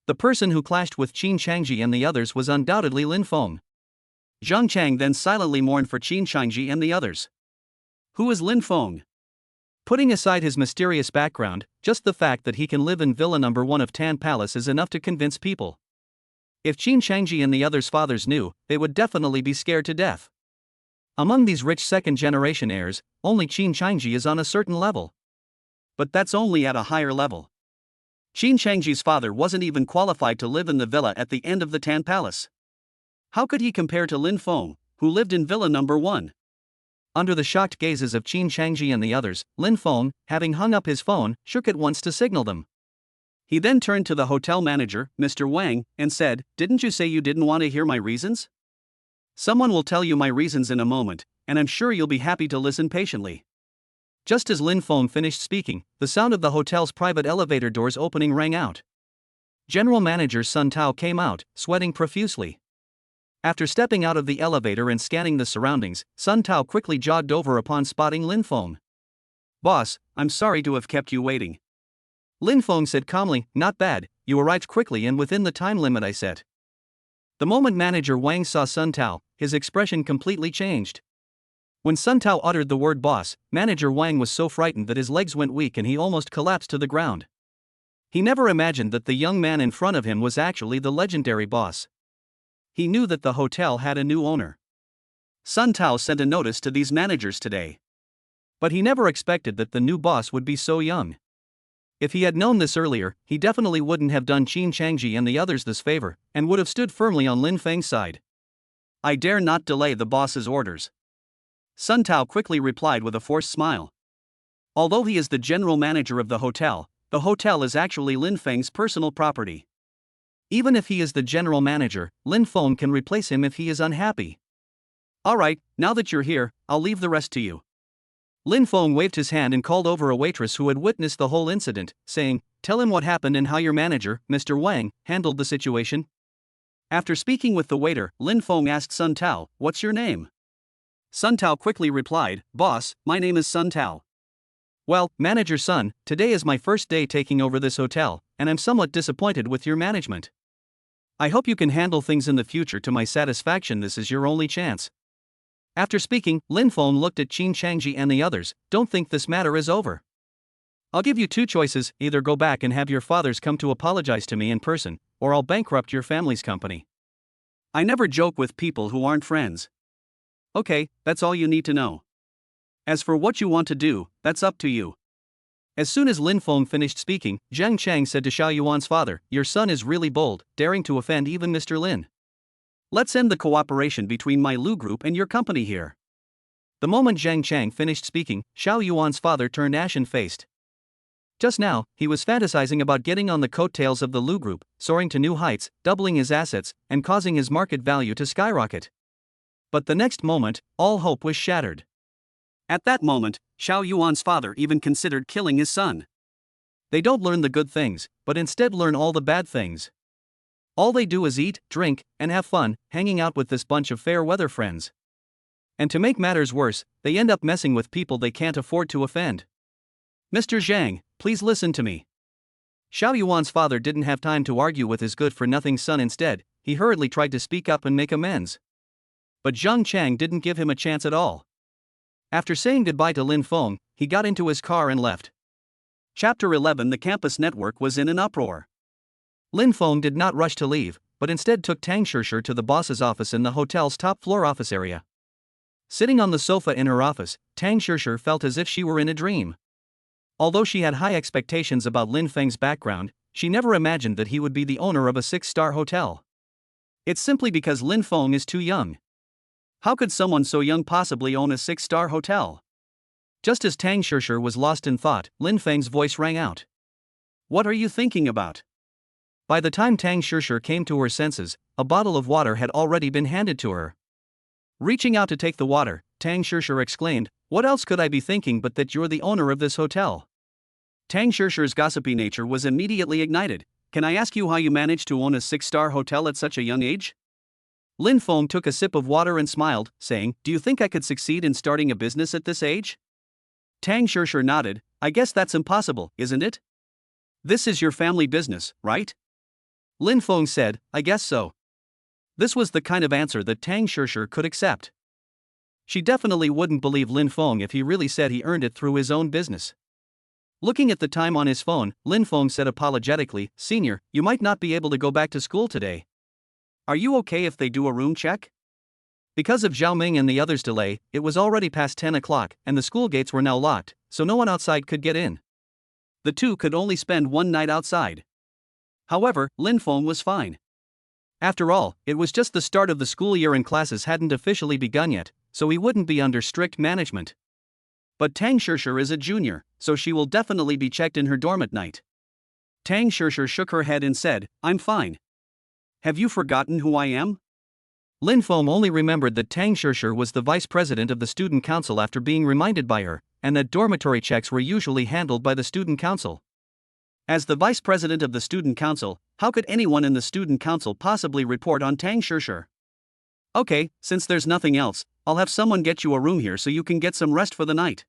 The person who clashed with Qin Changji and the others was undoubtedly Lin Feng. Zhang Chang then silently mourned for Qin Changji and the others. Who is Lin Feng? Putting aside his mysterious background, just the fact that he can live in Villa Number 1 of Tan Palace is enough to convince people. If Qin Changji and the others' fathers knew, they would definitely be scared to death. Among these rich second-generation heirs, only Qin Changji is on a certain level. But that's only at a higher level. Qin Changji's father wasn't even qualified to live in the villa at the end of the Tan Palace. How could he compare to Lin Feng, who lived in Villa Number 1? Under the shocked gazes of Qin Changji and the others, Lin Feng, having hung up his phone, shook at once to signal them. He then turned to the hotel manager, Mr. Wang, and said, "Didn't you say you didn't want to hear my reasons? Someone will tell you my reasons in a moment, and I'm sure you'll be happy to listen patiently." Just as Lin Feng finished speaking, the sound of the hotel's private elevator doors opening rang out. General Manager Sun Tao came out, sweating profusely. After stepping out of the elevator and scanning the surroundings, Sun Tao quickly jogged over upon spotting Lin Feng. "Boss, I'm sorry to have kept you waiting." Lin Feng said calmly, "Not bad, you arrived quickly and within the time limit I set." The moment Manager Wang saw Sun Tao, his expression completely changed. When Sun Tao uttered the word boss, Manager Wang was so frightened that his legs went weak and he almost collapsed to the ground. He never imagined that the young man in front of him was actually the legendary boss. He knew that the hotel had a new owner. Sun Tao sent a notice to these managers today. But he never expected that the new boss would be so young. If he had known this earlier, he definitely wouldn't have done Qin Changji and the others this favor, and would have stood firmly on Lin Feng's side. "I dare not delay the boss's orders." Sun Tao quickly replied with a forced smile. Although he is the general manager of the hotel is actually Lin Feng's personal property. Even if he is the general manager, Lin Feng can replace him if he is unhappy. "Alright, now that you're here, I'll leave the rest to you." Lin Feng waved his hand and called over a waitress who had witnessed the whole incident, saying, "Tell him what happened and how your manager, Mr. Wang, handled the situation." After speaking with the waiter, Lin Feng asked Sun Tao, "What's your name?" Sun Tao quickly replied, "Boss, my name is Sun Tao." "Well, Manager Sun, today is my first day taking over this hotel, and I'm somewhat disappointed with your management. I hope you can handle things in the future to my satisfaction. This is your only chance." After speaking, Lin Feng looked at Qin Changji and the others. "Don't think this matter is over. I'll give you two choices, either go back and have your fathers come to apologize to me in person, or I'll bankrupt your family's company. I never joke with people who aren't friends. Okay, that's all you need to know. As for what you want to do, that's up to you." As soon as Lin Feng finished speaking, Zhang Chang said to Xiao Yuan's father, "Your son is really bold, daring to offend even Mr. Lin. Let's end the cooperation between my Lu group and your company here." The moment Zhang Chang finished speaking, Xiao Yuan's father turned ashen-faced. Just now, he was fantasizing about getting on the coattails of the Lu group, soaring to new heights, doubling his assets, and causing his market value to skyrocket. But the next moment, all hope was shattered. At that moment, Xiao Yuan's father even considered killing his son. They don't learn the good things, but instead learn all the bad things. All they do is eat, drink, and have fun, hanging out with this bunch of fair-weather friends. And to make matters worse, they end up messing with people they can't afford to offend. "Mr. Zhang, please listen to me." Xiao Yuan's father didn't have time to argue with his good-for-nothing son. Instead, he hurriedly tried to speak up and make amends. But Zhang Chang didn't give him a chance at all. After saying goodbye to Lin Feng, he got into his car and left. Chapter 11. The campus network was in an uproar. Lin Feng did not rush to leave, but instead took Tang Shishir to the boss's office in the hotel's top floor office area. Sitting on the sofa in her office, Tang Shishir felt as if she were in a dream. Although she had high expectations about Lin Feng's background, she never imagined that he would be the owner of a 6-star hotel. It's simply because Lin Feng is too young. How could someone so young possibly own a 6-star hotel? Just as Tang Shishir was lost in thought, Lin Feng's voice rang out. What are you thinking about? By the time Tang Shishir came to her senses, a bottle of water had already been handed to her. Reaching out to take the water, Tang Shishir exclaimed, "What else could I be thinking but that you're the owner of this hotel?" Tang Shishir's gossipy nature was immediately ignited. Can I ask you how you managed to own a 6-star hotel at such a young age? Lin Feng took a sip of water and smiled, saying, Do you think I could succeed in starting a business at this age? Tang Shishir nodded. I guess that's impossible, isn't it? This is your family business, right? Lin Feng said, I guess so. This was the kind of answer that Tang Shishir could accept. She definitely wouldn't believe Lin Feng if he really said he earned it through his own business. Looking at the time on his phone, Lin Feng said apologetically, Senior, you might not be able to go back to school today. Are you okay if they do a room check? Because of Zhao Ming and the others' delay, it was already past 10 o'clock and the school gates were now locked, so no one outside could get in. The two could only spend one night outside. However, Lin Feng was fine. After all, it was just the start of the school year and classes hadn't officially begun yet, so he wouldn't be under strict management. But Tang Shishir is a junior, so she will definitely be checked in her dorm at night. Tang Shishir shook her head and said, I'm fine. Have you forgotten who I am? Lin Feng only remembered that Tang Shishir was the vice president of the student council after being reminded by her, and that dormitory checks were usually handled by the student council. As the vice president of the student council, how could anyone in the student council possibly report on Tang Shishir? Okay, since there's nothing else, I'll have someone get you a room here so you can get some rest for the night.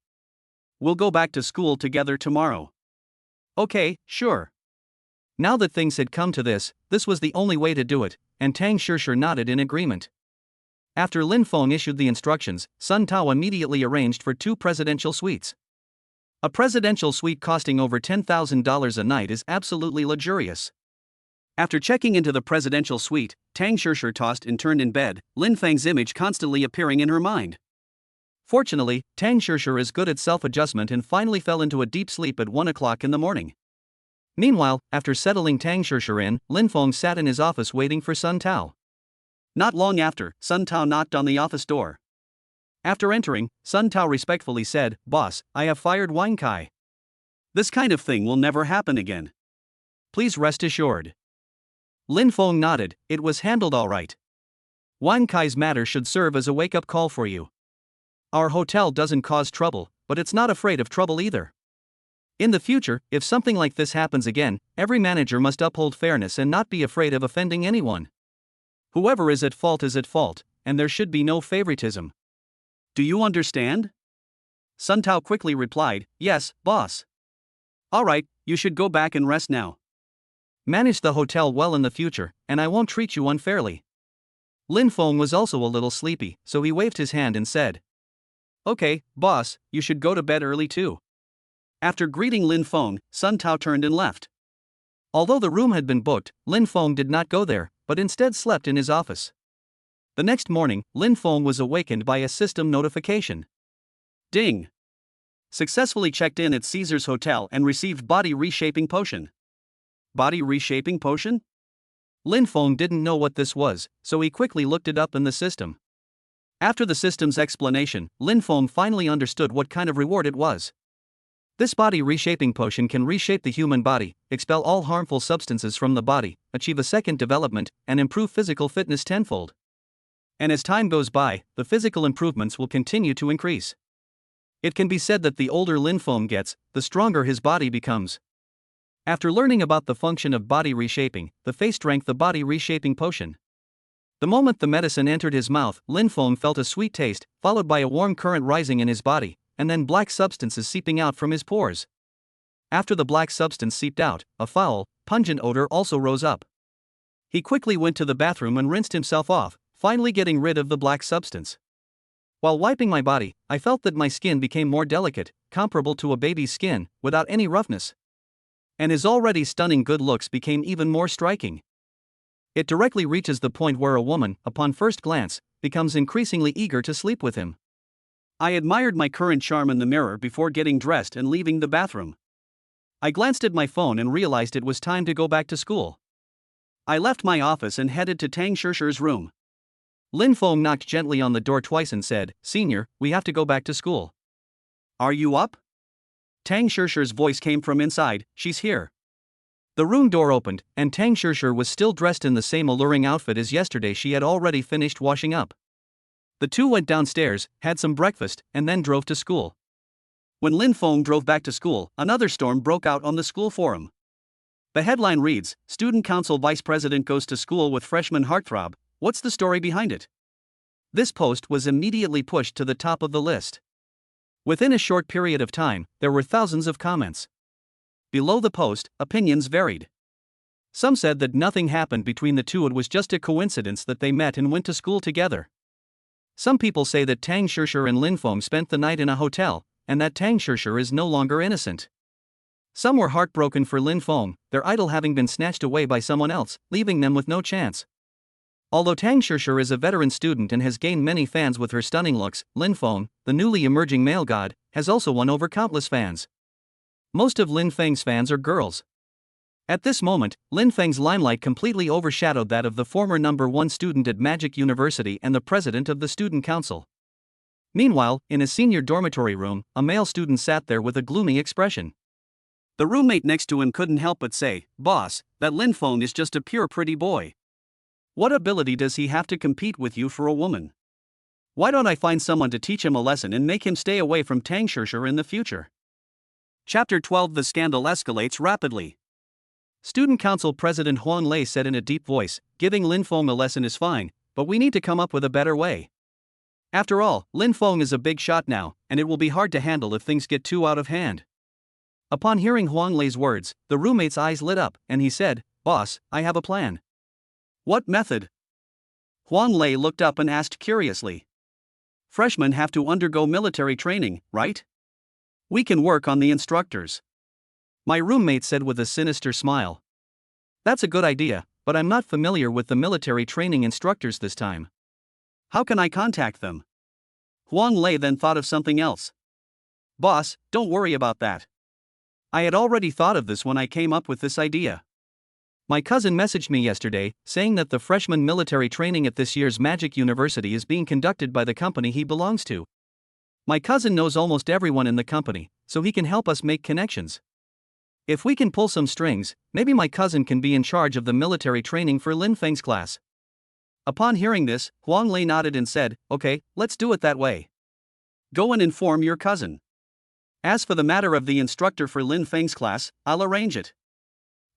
We'll go back to school together tomorrow. Okay, sure. Now that things had come to this was the only way to do it, and Tang Shishir nodded in agreement. After Lin Feng issued the instructions, Sun Tao immediately arranged for 2 presidential suites. A presidential suite costing over $10,000 a night is absolutely luxurious. After checking into the presidential suite, Tang Shishir tossed and turned in bed, Lin Feng's image constantly appearing in her mind. Fortunately, Tang Shishir is good at self-adjustment and finally fell into a deep sleep at 1 o'clock in the morning. Meanwhile, after settling Tang Shishir in, Lin Feng sat in his office waiting for Sun Tao. Not long after, Sun Tao knocked on the office door. After entering, Sun Tao respectfully said, Boss, I have fired Wang Kai. This kind of thing will never happen again. Please rest assured. Lin Feng nodded, it was handled all right. Wang Kai's matter should serve as a wake-up call for you. Our hotel doesn't cause trouble, but it's not afraid of trouble either. In the future, if something like this happens again, every manager must uphold fairness and not be afraid of offending anyone. Whoever is at fault, and there should be no favoritism. Do you understand? Sun Tao quickly replied, Yes, boss. Alright, you should go back and rest now. Manage the hotel well in the future, and I won't treat you unfairly. Lin Feng was also a little sleepy, so he waved his hand and said, Okay, boss, you should go to bed early too. After greeting Lin Feng, Sun Tao turned and left. Although the room had been booked, Lin Feng did not go there, but instead slept in his office. The next morning, Lin Feng was awakened by a system notification. Ding! Successfully checked in at Caesar's Hotel and received body reshaping potion. Body reshaping potion? Lin Feng didn't know what this was, so he quickly looked it up in the system. After the system's explanation, Lin Feng finally understood what kind of reward it was. This body reshaping potion can reshape the human body, expel all harmful substances from the body, achieve a second development, and improve physical fitness tenfold. And as time goes by, the physical improvements will continue to increase. It can be said that the older Lin Feng gets, the stronger his body becomes. After learning about the function of body reshaping, the face drank the body reshaping potion. The moment the medicine entered his mouth, Lin Feng felt a sweet taste, followed by a warm current rising in his body, and then black substances seeping out from his pores. After the black substance seeped out, a foul, pungent odor also rose up. He quickly went to the bathroom and rinsed himself off, finally getting rid of the black substance. While wiping my body, I felt that my skin became more delicate, comparable to a baby's skin, without any roughness. And his already stunning good looks became even more striking. It directly reaches the point where a woman, upon first glance, becomes increasingly eager to sleep with him. I admired my current charm in the mirror before getting dressed and leaving the bathroom. I glanced at my phone and realized it was time to go back to school. I left my office and headed to Tang Shishir's room. Lin Feng knocked gently on the door twice and said, "Senior, we have to go back to school." "Are you up?" Tang Shishir's voice came from inside. "She's here." The room door opened, and Tang Shishir was still dressed in the same alluring outfit as yesterday. She had already finished washing up. The two went downstairs, had some breakfast, and then drove to school. When Lin Feng drove back to school, another storm broke out on the school forum. The headline reads, "Student Council Vice President Goes to School with Freshman Heartthrob. What's the story behind it?" This post was immediately pushed to the top of the list. Within a short period of time, there were thousands of comments. Below the post, opinions varied. Some said that nothing happened between the two, it was just a coincidence that they met and went to school together. Some people say that Tang Shishir and Lin Feng spent the night in a hotel, and that Tang Shishir is no longer innocent. Some were heartbroken for Lin Feng, their idol having been snatched away by someone else, leaving them with no chance. Although Tang Shishir is a veteran student and has gained many fans with her stunning looks, Lin Feng, the newly emerging male god, has also won over countless fans. Most of Lin Feng's fans are girls. At this moment, Lin Feng's limelight completely overshadowed that of the former #1 student at Magic University and the president of the student council. Meanwhile, in a senior dormitory room, a male student sat there with a gloomy expression. The roommate next to him couldn't help but say, "Boss, that Lin Feng is just a pure pretty boy. What ability does he have to compete with you for a woman? Why don't I find someone to teach him a lesson and make him stay away from Tang Shishir in the future?" Chapter 12. The scandal escalates rapidly. Student Council President Huang Lei said in a deep voice, "Giving Lin Feng a lesson is fine, but we need to come up with a better way. After all, Lin Feng is a big shot now, and it will be hard to handle if things get too out of hand." Upon hearing Huang Lei's words, the roommate's eyes lit up, and he said, "Boss, I have a plan." "What method?" Huang Lei looked up and asked curiously. "Freshmen have to undergo military training, right? We can work on the instructors." My roommate said with a sinister smile. "That's a good idea, but I'm not familiar with the military training instructors this time. How can I contact them?" Huang Lei then thought of something else. "Boss, don't worry about that. I had already thought of this when I came up with this idea. My cousin messaged me yesterday, saying that the freshman military training at this year's Magic University is being conducted by the company he belongs to. My cousin knows almost everyone in the company, so he can help us make connections. If we can pull some strings, maybe my cousin can be in charge of the military training for Lin Feng's class." Upon hearing this, Huang Lei nodded and said, "Okay, let's do it that way. Go and inform your cousin. As for the matter of the instructor for Lin Feng's class, I'll arrange it."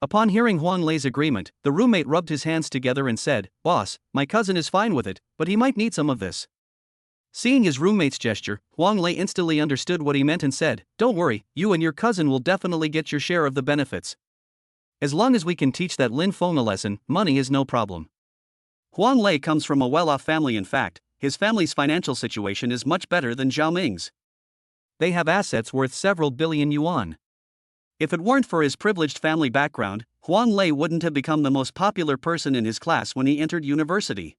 Upon hearing Huang Lei's agreement, the roommate rubbed his hands together and said, "Boss, my cousin is fine with it, but he might need some of this." Seeing his roommate's gesture, Huang Lei instantly understood what he meant and said, "Don't worry, you and your cousin will definitely get your share of the benefits. As long as we can teach that Lin Feng a lesson, money is no problem." Huang Lei comes from a well-off family. In fact, his family's financial situation is much better than Zhao Ming's. They have assets worth several billion yuan. If it weren't for his privileged family background, Huang Lei wouldn't have become the most popular person in his class when he entered university.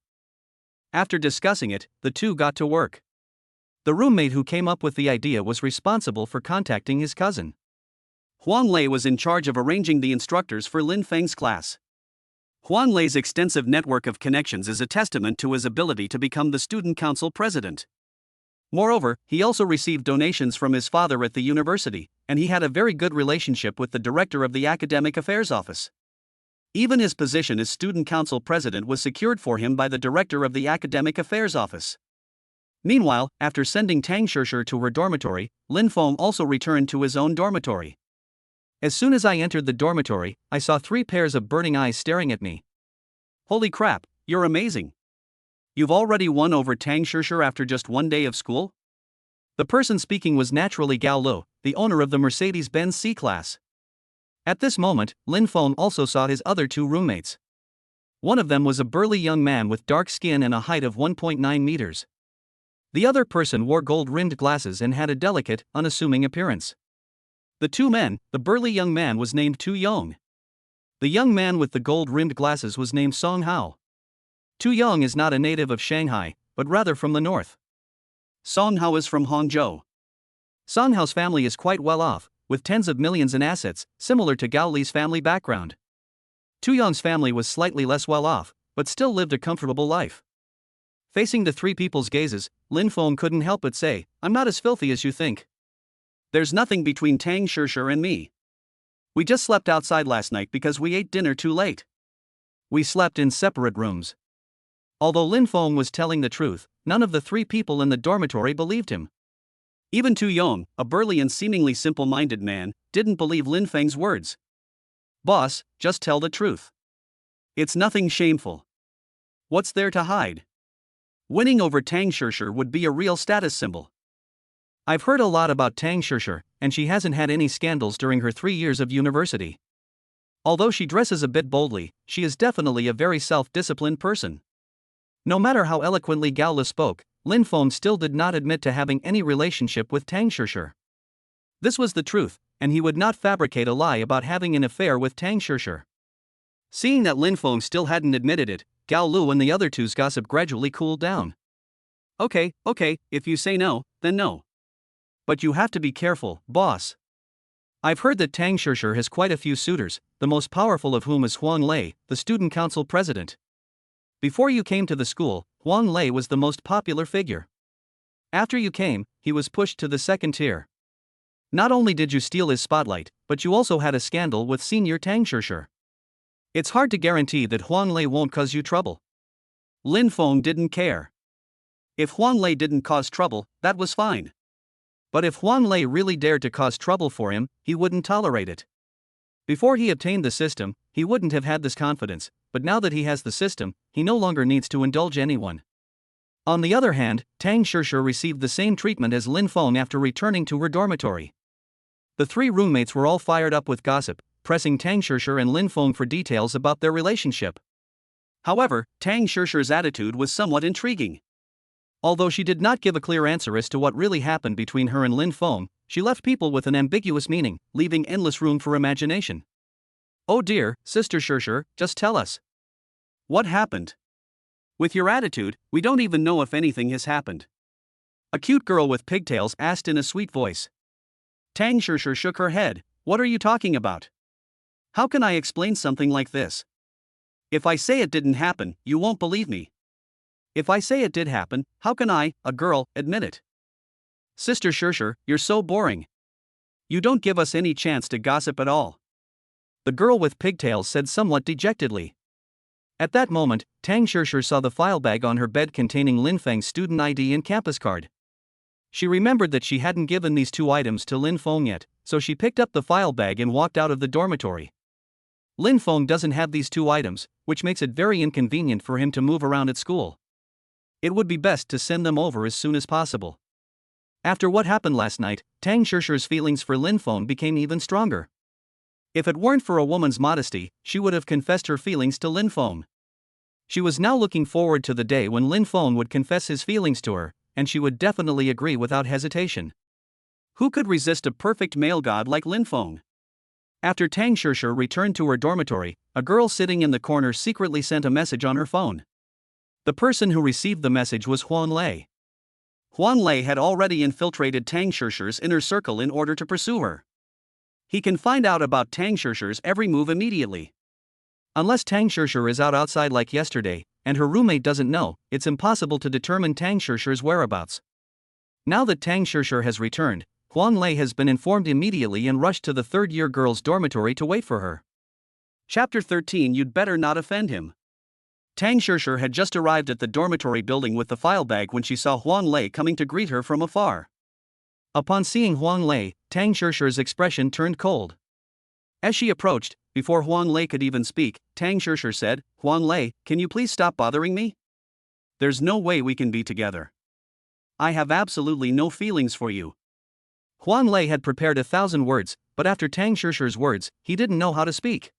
After discussing it, the two got to work. The roommate who came up with the idea was responsible for contacting his cousin. Huang Lei was in charge of arranging the instructors for Lin Feng's class. Huang Lei's extensive network of connections is a testament to his ability to become the student council president. Moreover, he also received donations from his father at the university, and he had a very good relationship with the director of the academic affairs office. Even his position as student council president was secured for him by the director of the academic affairs office. Meanwhile, after sending Tang Shishir to her dormitory, Lin Feng also returned to his own dormitory. As soon as I entered the dormitory, I saw 3 pairs of burning eyes staring at me. "Holy crap, you're amazing. You've already won over Tang Shishir after just 1 day of school?" The person speaking was naturally Gao Lo, the owner of the Mercedes-Benz C-Class. At this moment, Lin Feng also saw his other 2 roommates. One of them was a burly young man with dark skin and a height of 1.9 meters. The other person wore gold-rimmed glasses and had a delicate, unassuming appearance. The 2 men, the burly young man was named Tu Yong. The young man with the gold-rimmed glasses was named Song Hao. Tu Yong is not a native of Shanghai, but rather from the north. Song Hao is from Hangzhou. Song Hao's family is quite well off, with tens of millions in assets, similar to Gao Li's family background. Tu Yong's family was slightly less well off, but still lived a comfortable life. Facing the three people's gazes, Lin Feng couldn't help but say, "I'm not as filthy as you think. There's nothing between Tang Shishir and me. We just slept outside last night because we ate dinner too late. We slept in separate rooms." Although Lin Feng was telling the truth, none of the three people in the dormitory believed him. Even Tu Yong, a burly and seemingly simple-minded man, didn't believe Lin Feng's words. "Boss, just tell the truth. It's nothing shameful. What's there to hide? Winning over Tang Shishir would be a real status symbol. I've heard a lot about Tang Shishir, and she hasn't had any scandals during her 3 years of university. Although she dresses a bit boldly, she is definitely a very self-disciplined person." No matter how eloquently Gao Li spoke, Lin Feng still did not admit to having any relationship with Tang Shishir. This was the truth, and he would not fabricate a lie about having an affair with Tang Shishir. Seeing that Lin Feng still hadn't admitted it, Gao Lu and the other two's gossip gradually cooled down. Okay, if you say no, then no. But you have to be careful, boss. I've heard that Tang Shishir has quite a few suitors, the most powerful of whom is Huang Lei, the student council president. Before you came to the school, Huang Lei was the most popular figure. After you came, he was pushed to the second tier. Not only did you steal his spotlight, but you also had a scandal with senior Tang Shishir. It's hard to guarantee that Huang Lei won't cause you trouble. Lin Feng didn't care. If Huang Lei didn't cause trouble, that was fine. But if Huang Lei really dared to cause trouble for him, he wouldn't tolerate it. Before he obtained the system, he wouldn't have had this confidence, but now that he has the system, he no longer needs to indulge anyone. On the other hand, Tang Shishir received the same treatment as Lin Feng after returning to her dormitory. The three roommates were all fired up with gossip, pressing Tang Shishir and Lin Feng for details about their relationship. However, Tang Shishir's attitude was somewhat intriguing. Although she did not give a clear answer as to what really happened between her and Lin Feng, she left people with an ambiguous meaning, leaving endless room for imagination. "Oh dear, Sister Shishir, just tell us. What happened? With your attitude, we don't even know if anything has happened." A cute girl with pigtails asked in a sweet voice. Tang Shishir shook her head. "What are you talking about? How can I explain something like this? If I say it didn't happen, you won't believe me. If I say it did happen, how can I, a girl, admit it? Sister Shishir, you're so boring. You don't give us any chance to gossip at all," the girl with pigtails said somewhat dejectedly. At that moment, Tang Shishir saw the file bag on her bed containing Lin Feng's student ID and campus card. She remembered that she hadn't given these two items to Lin Feng yet, so she picked up the file bag and walked out of the dormitory. Lin Feng doesn't have these two items, which makes it very inconvenient for him to move around at school. It would be best to send them over as soon as possible. After what happened last night, Tang Shishir's feelings for Lin Feng became even stronger. If it weren't for a woman's modesty, she would have confessed her feelings to Lin Feng. She was now looking forward to the day when Lin Feng would confess his feelings to her, and she would definitely agree without hesitation. Who could resist a perfect male god like Lin Feng? After Tang Shishir returned to her dormitory, a girl sitting in the corner secretly sent a message on her phone. The person who received the message was Huang Lei. Huang Lei had already infiltrated Tang Shishir's inner circle in order to pursue her. He can find out about Tang Shishir's every move immediately. Unless Tang Shishir is outside like yesterday, and her roommate doesn't know, it's impossible to determine Tang Shishir's whereabouts. Now that Tang Shishir has returned, Huang Lei has been informed immediately and rushed to the third-year girls' dormitory to wait for her. Chapter 13. You'd better not offend him. Tang Shishir had just arrived at the dormitory building with the file bag when she saw Huang Lei coming to greet her from afar. Upon seeing Huang Lei, Tang Shishir's expression turned cold. As she approached, before Huang Lei could even speak, Tang Shishir said, "Huang Lei, can you please stop bothering me? There's no way we can be together. I have absolutely no feelings for you." Huang Lei had prepared 1,000 words, but after Tang Shishir's words, he didn't know how to speak.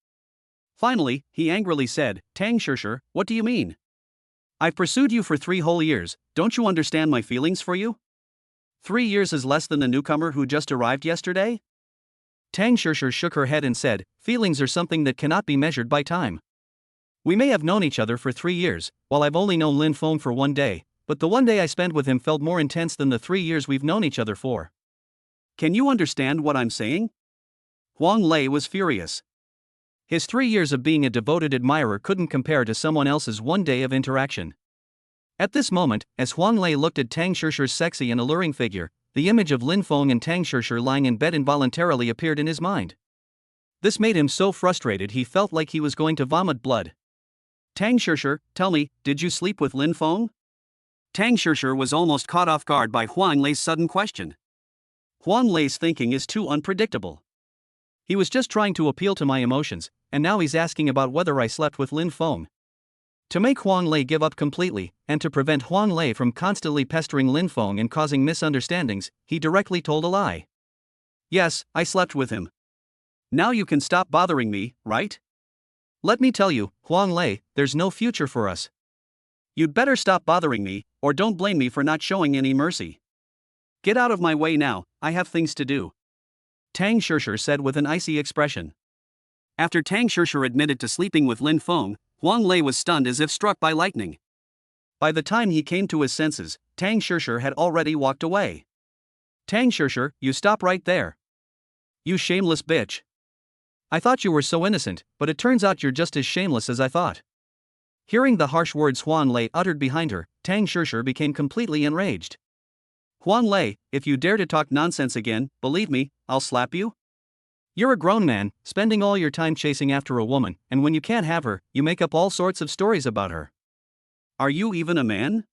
Finally, he angrily said, "Tang Shishir, what do you mean? I've pursued you for 3 whole years, don't you understand my feelings for you? 3 years is less than the newcomer who just arrived yesterday?" Tang Shishir shook her head and said, Feelings are something that cannot be measured by time. We may have known each other for 3 years, while I've only known Lin Feng for 1 day, but the 1 day I spent with him felt more intense than the 3 years we've known each other for. Can you understand what I'm saying? Huang Lei was furious. His 3 years of being a devoted admirer couldn't compare to someone else's 1 day of interaction. At this moment, as Huang Lei looked at Tang Shishir's sexy and alluring figure, the image of Lin Feng and Tang Shishir lying in bed involuntarily appeared in his mind. This made him so frustrated he felt like he was going to vomit blood. Tang Shishir, tell me, did you sleep with Lin Feng? Tang Shishir was almost caught off guard by Huang Lei's sudden question. Huang Lei's thinking is too unpredictable. He was just trying to appeal to my emotions, and now he's asking about whether I slept with Lin Feng. To make Huang Lei give up completely, and to prevent Huang Lei from constantly pestering Lin Feng and causing misunderstandings, he directly told a lie. Yes, I slept with him. Now you can stop bothering me, right? Let me tell you, Huang Lei, there's no future for us. You'd better stop bothering me, or don't blame me for not showing any mercy. Get out of my way now, I have things to do. Tang Shishir said with an icy expression. After Tang Shishir admitted to sleeping with Lin Feng, Huang Lei was stunned as if struck by lightning. By the time he came to his senses, Tang Shishir had already walked away. Tang Shishir, you stop right there. You shameless bitch. I thought you were so innocent, but it turns out you're just as shameless as I thought. Hearing the harsh words Huang Lei uttered behind her, Tang Shishir became completely enraged. Huang Lei, if you dare to talk nonsense again, believe me, I'll slap you. You're a grown man, spending all your time chasing after a woman, and when you can't have her, you make up all sorts of stories about her. Are you even a man?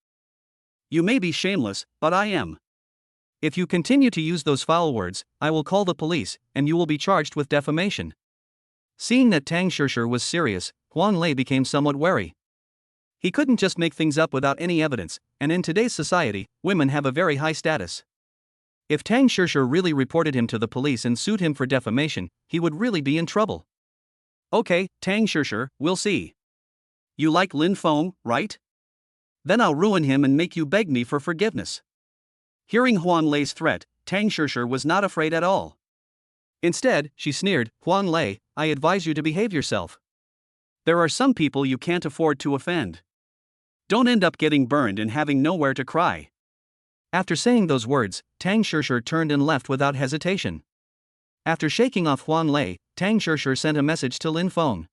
You may be shameless, but I am. If you continue to use those foul words, I will call the police, and you will be charged with defamation. Seeing that Tang Shishir was serious, Huang Lei became somewhat wary. He couldn't just make things up without any evidence, and in today's society, women have a very high status. If Tang Shishir really reported him to the police and sued him for defamation, he would really be in trouble. Okay, Tang Shishir, we'll see. You like Lin Feng, right? Then I'll ruin him and make you beg me for forgiveness. Hearing Huang Lei's threat, Tang Shishir was not afraid at all. Instead, she sneered, Huang Lei, I advise you to behave yourself. There are some people you can't afford to offend. Don't end up getting burned and having nowhere to cry. After saying those words, Tang Shishir turned and left without hesitation. After shaking off Huang Lei, Tang Shishir sent a message to Lin Feng.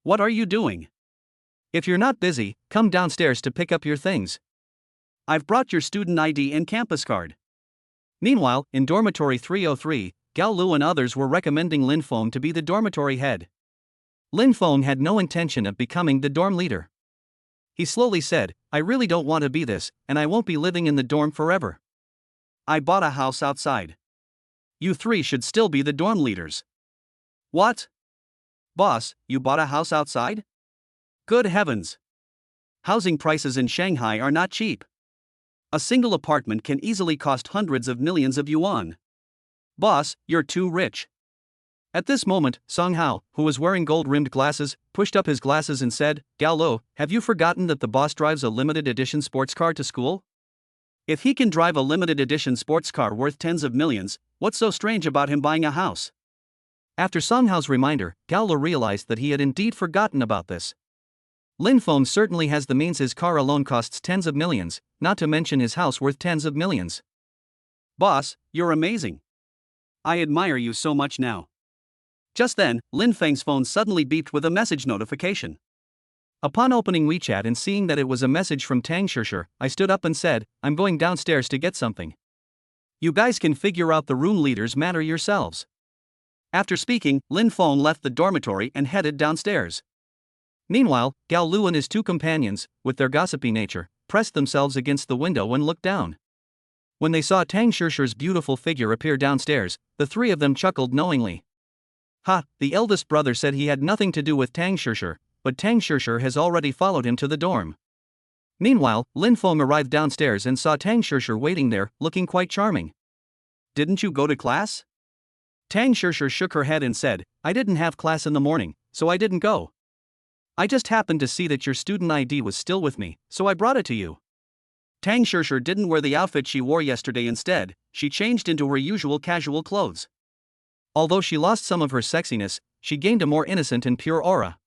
What are you doing? If you're not busy, come downstairs to pick up your things. I've brought your student ID and campus card. Meanwhile, in dormitory 303, Gao Lu and others were recommending Lin Feng to be the dormitory head. Lin Feng had no intention of becoming the dorm leader. He slowly said, I really don't want to be this, and I won't be living in the dorm forever. I bought a house outside. You three should still be the dorm leaders. What? Boss, you bought a house outside? Good heavens! Housing prices in Shanghai are not cheap. A single apartment can easily cost hundreds of millions of yuan. Boss, you're too rich. At this moment, Song Hao, who was wearing gold-rimmed glasses, pushed up his glasses and said, Gao Lu, have you forgotten that the boss drives a limited edition sports car to school? If he can drive a limited edition sports car worth tens of millions, what's so strange about him buying a house? After Song Hao's reminder, Gao Lu realized that he had indeed forgotten about this. Lin Feng certainly has the means. His car alone costs tens of millions, not to mention his house worth tens of millions. Boss, you're amazing. I admire you so much now. Just then, Lin Feng's phone suddenly beeped with a message notification. Upon opening WeChat and seeing that it was a message from Tang Shishir, I stood up and said, I'm going downstairs to get something. You guys can figure out the room leader's matter yourselves. After speaking, Lin Feng left the dormitory and headed downstairs. Meanwhile, Gao Lu and his two companions, with their gossipy nature, pressed themselves against the window and looked down. When they saw Tang Shishir's beautiful figure appear downstairs, the three of them chuckled knowingly. Ha, the eldest brother said he had nothing to do with Tang Shishir, but Tang Shishir has already followed him to the dorm. Meanwhile, Lin Feng arrived downstairs and saw Tang Shishir waiting there, looking quite charming. Didn't you go to class? Tang Shishir shook her head and said, I didn't have class in the morning, so I didn't go. I just happened to see that your student ID was still with me, so I brought it to you. Tang Shishir didn't wear the outfit she wore yesterday. Instead, she changed into her usual casual clothes. Although she lost some of her sexiness, she gained a more innocent and pure aura.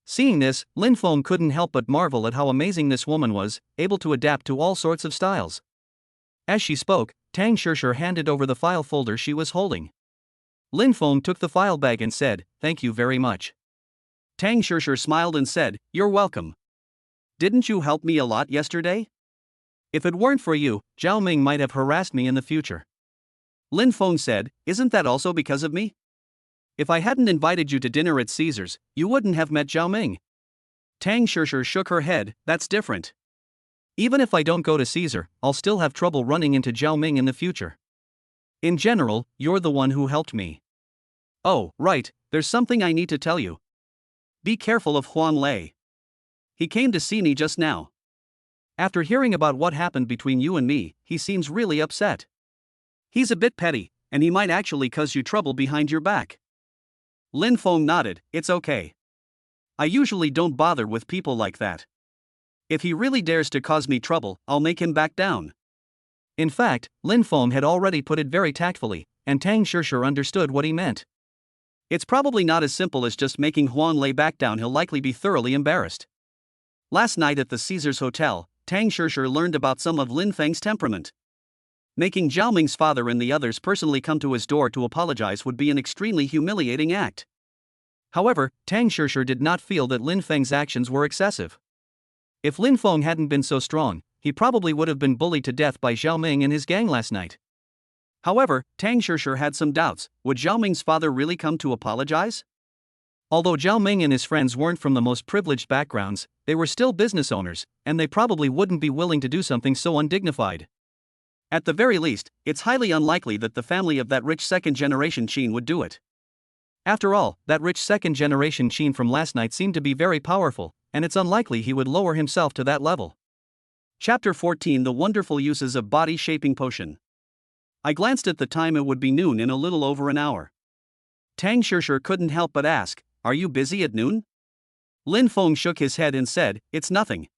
Seeing this, Lin Feng couldn't help but marvel at how amazing this woman was, able to adapt to all sorts of styles. As she spoke, Tang Shishir handed over the file folder she was holding. Lin Feng took the file bag and said, "Thank you very much." Tang Shishir smiled and said, "You're welcome. Didn't you help me a lot yesterday? If it weren't for you, Zhao Ming might have harassed me in the future." Lin Feng said, "Isn't that also because of me? If I hadn't invited you to dinner at Caesar's, you wouldn't have met Zhao Ming." Tang Shishir shook her head, "That's different. Even if I don't go to Caesar, I'll still have trouble running into Zhao Ming in the future. In general, you're the one who helped me. Oh, right, there's something I need to tell you. Be careful of Huan Lei. He came to see me just now. After hearing about what happened between you and me, he seems really upset. He's a bit petty, and he might actually cause you trouble behind your back." Lin Feng nodded, "It's okay. I usually don't bother with people like that. If he really dares to cause me trouble, I'll make him back down." In fact, Lin Feng had already put it very tactfully, and Tang Shishir understood what he meant. It's probably not as simple as just making Huan Lei back down. He'll likely be thoroughly embarrassed. Last night at the Caesar's Hotel, Tang Shishir learned about some of Lin Feng's temperament. Making Zhao Ming's father and the others personally come to his door to apologize would be an extremely humiliating act. However, Tang Shishir did not feel that Lin Feng's actions were excessive. If Lin Feng hadn't been so strong, he probably would have been bullied to death by Zhao Ming and his gang last night. However, Tang Shishir had some doubts. Would Zhao Ming's father really come to apologize? Although Zhao Ming and his friends weren't from the most privileged backgrounds, they were still business owners, and they probably wouldn't be willing to do something so undignified. At the very least, it's highly unlikely that the family of that rich second-generation Qin would do it. After all, that rich second-generation Qin from last night seemed to be very powerful, and it's unlikely he would lower himself to that level. Chapter 14: The Wonderful Uses of Body Shaping Potion. I glanced at the time. It would be noon in a little over an hour. Tang Shishir couldn't help but ask, "Are you busy at noon?" Lin Feng shook his head and said, "It's nothing.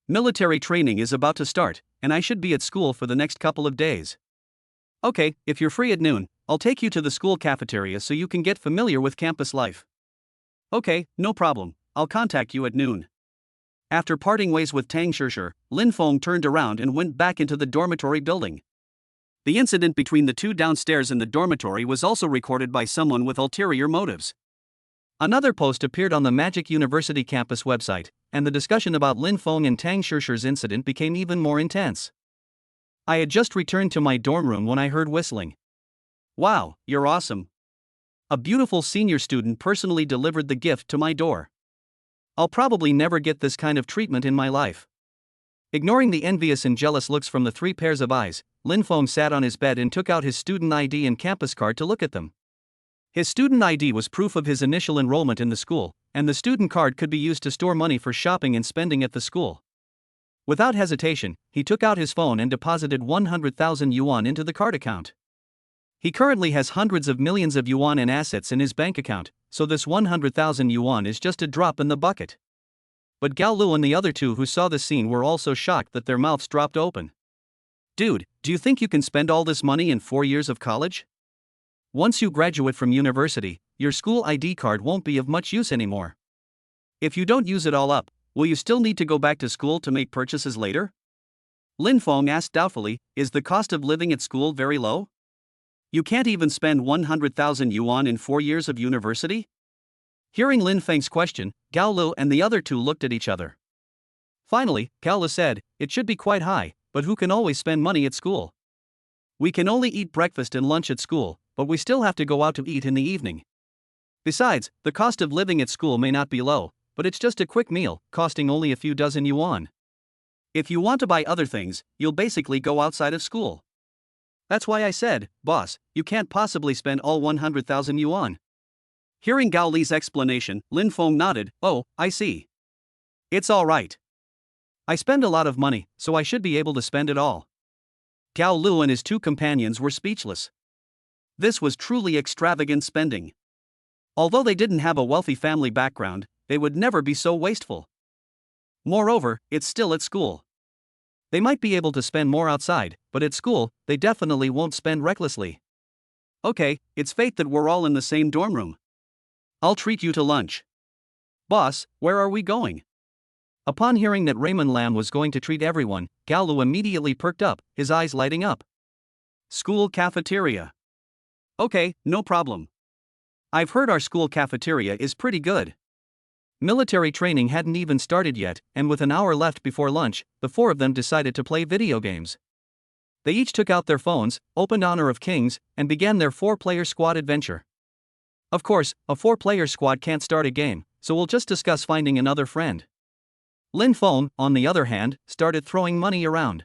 Military training is about to start, and I should be at school for the next couple of days." "Okay, if you're free at noon, I'll take you to the school cafeteria so you can get familiar with campus life." "Okay, no problem, I'll contact you at noon." After parting ways with Tang Shishir, Lin Feng turned around and went back into the dormitory building. The incident between the two downstairs in the dormitory was also recorded by someone with ulterior motives. Another post appeared on the Magic University campus website, and the discussion about Lin Feng and Tang Shishir's incident became even more intense. I had just returned to my dorm room when I heard whistling. "Wow, you're awesome. A beautiful senior student personally delivered the gift to my door. I'll probably never get this kind of treatment in my life." Ignoring the envious and jealous looks from the three pairs of eyes, Lin Feng sat on his bed and took out his student ID and campus card to look at them. His student ID was proof of his initial enrollment in the school, and the student card could be used to store money for shopping and spending at the school. Without hesitation, he took out his phone and deposited 100,000 yuan into the card account. He currently has hundreds of millions of yuan in assets in his bank account, so this 100,000 yuan is just a drop in the bucket. But Gao Lu and the other two who saw the scene were also shocked that their mouths dropped open. "Dude, do you think you can spend all this money in 4 years of college? Once you graduate from university, your school ID card won't be of much use anymore. If you don't use it all up, will you still need to go back to school to make purchases later?" Lin Feng asked doubtfully, "Is the cost of living at school very low? You can't even spend 100,000 yuan in 4 years of university?" Hearing Lin Feng's question, Gao Lu and the other two looked at each other. Finally, Gao Lu said, "It should be quite high, but who can always spend money at school? We can only eat breakfast and lunch at school, but we still have to go out to eat in the evening. Besides, the cost of living at school may not be low, but it's just a quick meal, costing only a few dozen yuan. If you want to buy other things, you'll basically go outside of school. That's why I said, boss, you can't possibly spend all 100,000 yuan." Hearing Gao Li's explanation, Lin Feng nodded, "Oh, I see. It's all right. I spend a lot of money, so I should be able to spend it all." Gao Lu and his two companions were speechless. This was truly extravagant spending. Although they didn't have a wealthy family background, they would never be so wasteful. Moreover, it's still at school. They might be able to spend more outside, but at school, they definitely won't spend recklessly. Okay, it's fate that we're all in the same dorm room. I'll treat you to lunch. Boss, where are we going? Upon hearing that Raymond Lam was going to treat everyone, Gao Lu immediately perked up, his eyes lighting up. School cafeteria. Okay, no problem. I've heard our school cafeteria is pretty good. Military training hadn't even started yet, and with an hour left before lunch, the four of them decided to play video games. They each took out their phones, opened Honor of Kings, and began their 4-player squad adventure. Of course, a 4-player squad can't start a game, so we'll just discuss finding another friend. Lin Feng, on the other hand, started throwing money around.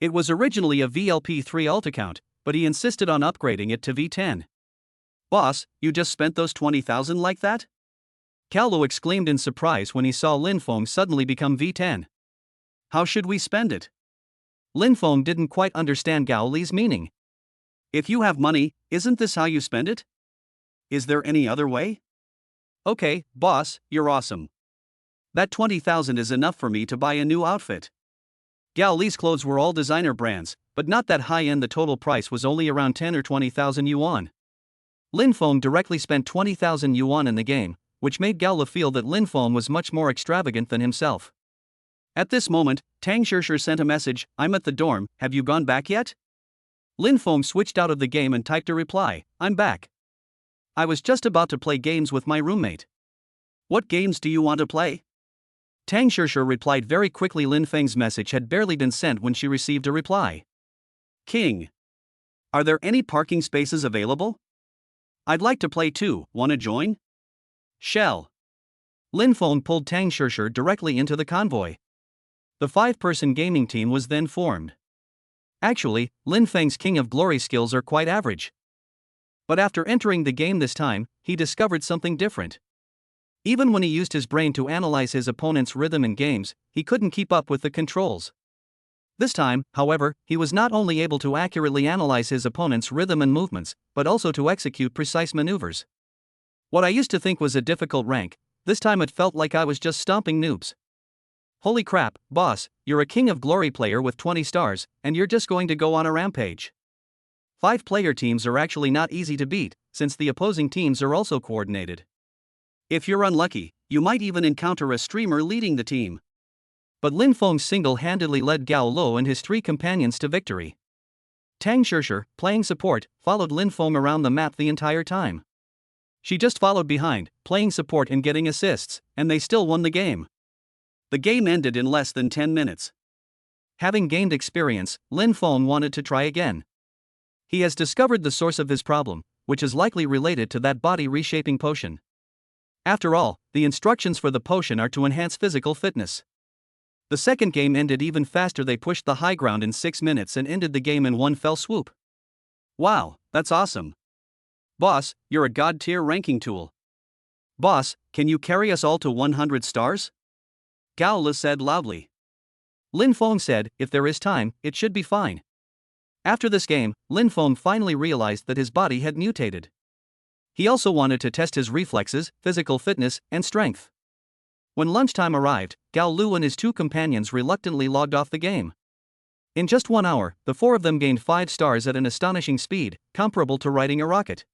It was originally a VLP3 alt account, but he insisted on upgrading it to V10. Boss, you just spent those 20,000 like that? Gao Lu exclaimed in surprise when he saw Lin Feng suddenly become V10. How should we spend it? Lin Feng didn't quite understand Gao Li's meaning. If you have money, isn't this how you spend it? Is there any other way? Okay, boss, you're awesome. That 20,000 is enough for me to buy a new outfit. Gao Li's clothes were all designer brands, but not that high-end. The total price was only around 10 or 20,000 yuan. Lin Feng directly spent 20,000 yuan in the game, which made Gao Lu feel that Lin Feng was much more extravagant than himself. At this moment, Tang Shishir sent a message, I'm at the dorm, have you gone back yet? Lin Feng switched out of the game and typed a reply, I'm back. I was just about to play games with my roommate. What games do you want to play? Tang Shishir replied very quickly. Lin Feng's message had barely been sent when she received a reply. King. Are there any parking spaces available? I'd like to play too, wanna join? Shell. Lin Feng pulled Tang Shishir directly into the convoy. The 5-person gaming team was then formed. Actually, Lin Feng's King of Glory skills are quite average. But after entering the game this time, he discovered something different. Even when he used his brain to analyze his opponent's rhythm in games, he couldn't keep up with the controls. This time, however, he was not only able to accurately analyze his opponent's rhythm and movements, but also to execute precise maneuvers. What I used to think was a difficult rank, this time it felt like I was just stomping noobs. Holy crap, boss, you're a King of Glory player with 20 stars, and you're just going to go on a rampage. 5-player teams are actually not easy to beat, since the opposing teams are also coordinated. If you're unlucky, you might even encounter a streamer leading the team. But Lin Feng single-handedly led Gao Lu and his 3 companions to victory. Tang Shishir, playing support, followed Lin Feng around the map the entire time. She just followed behind, playing support and getting assists, and they still won the game. The game ended in less than 10 minutes. Having gained experience, Lin Feng wanted to try again. He has discovered the source of his problem, which is likely related to that body reshaping potion. After all, the instructions for the potion are to enhance physical fitness. The second game ended even faster. They pushed the high ground in 6 minutes and ended the game in one fell swoop. Wow, that's awesome. Boss, you're a god-tier ranking tool. Boss, can you carry us all to 100 stars? Gao Lu said loudly. Lin Feng said, if there is time, it should be fine. After this game, Lin Feng finally realized that his body had mutated. He also wanted to test his reflexes, physical fitness, and strength. When lunchtime arrived, Gao Lu and his 2 companions reluctantly logged off the game. In just 1 hour, the 4 of them gained 5 stars at an astonishing speed, comparable to riding a rocket.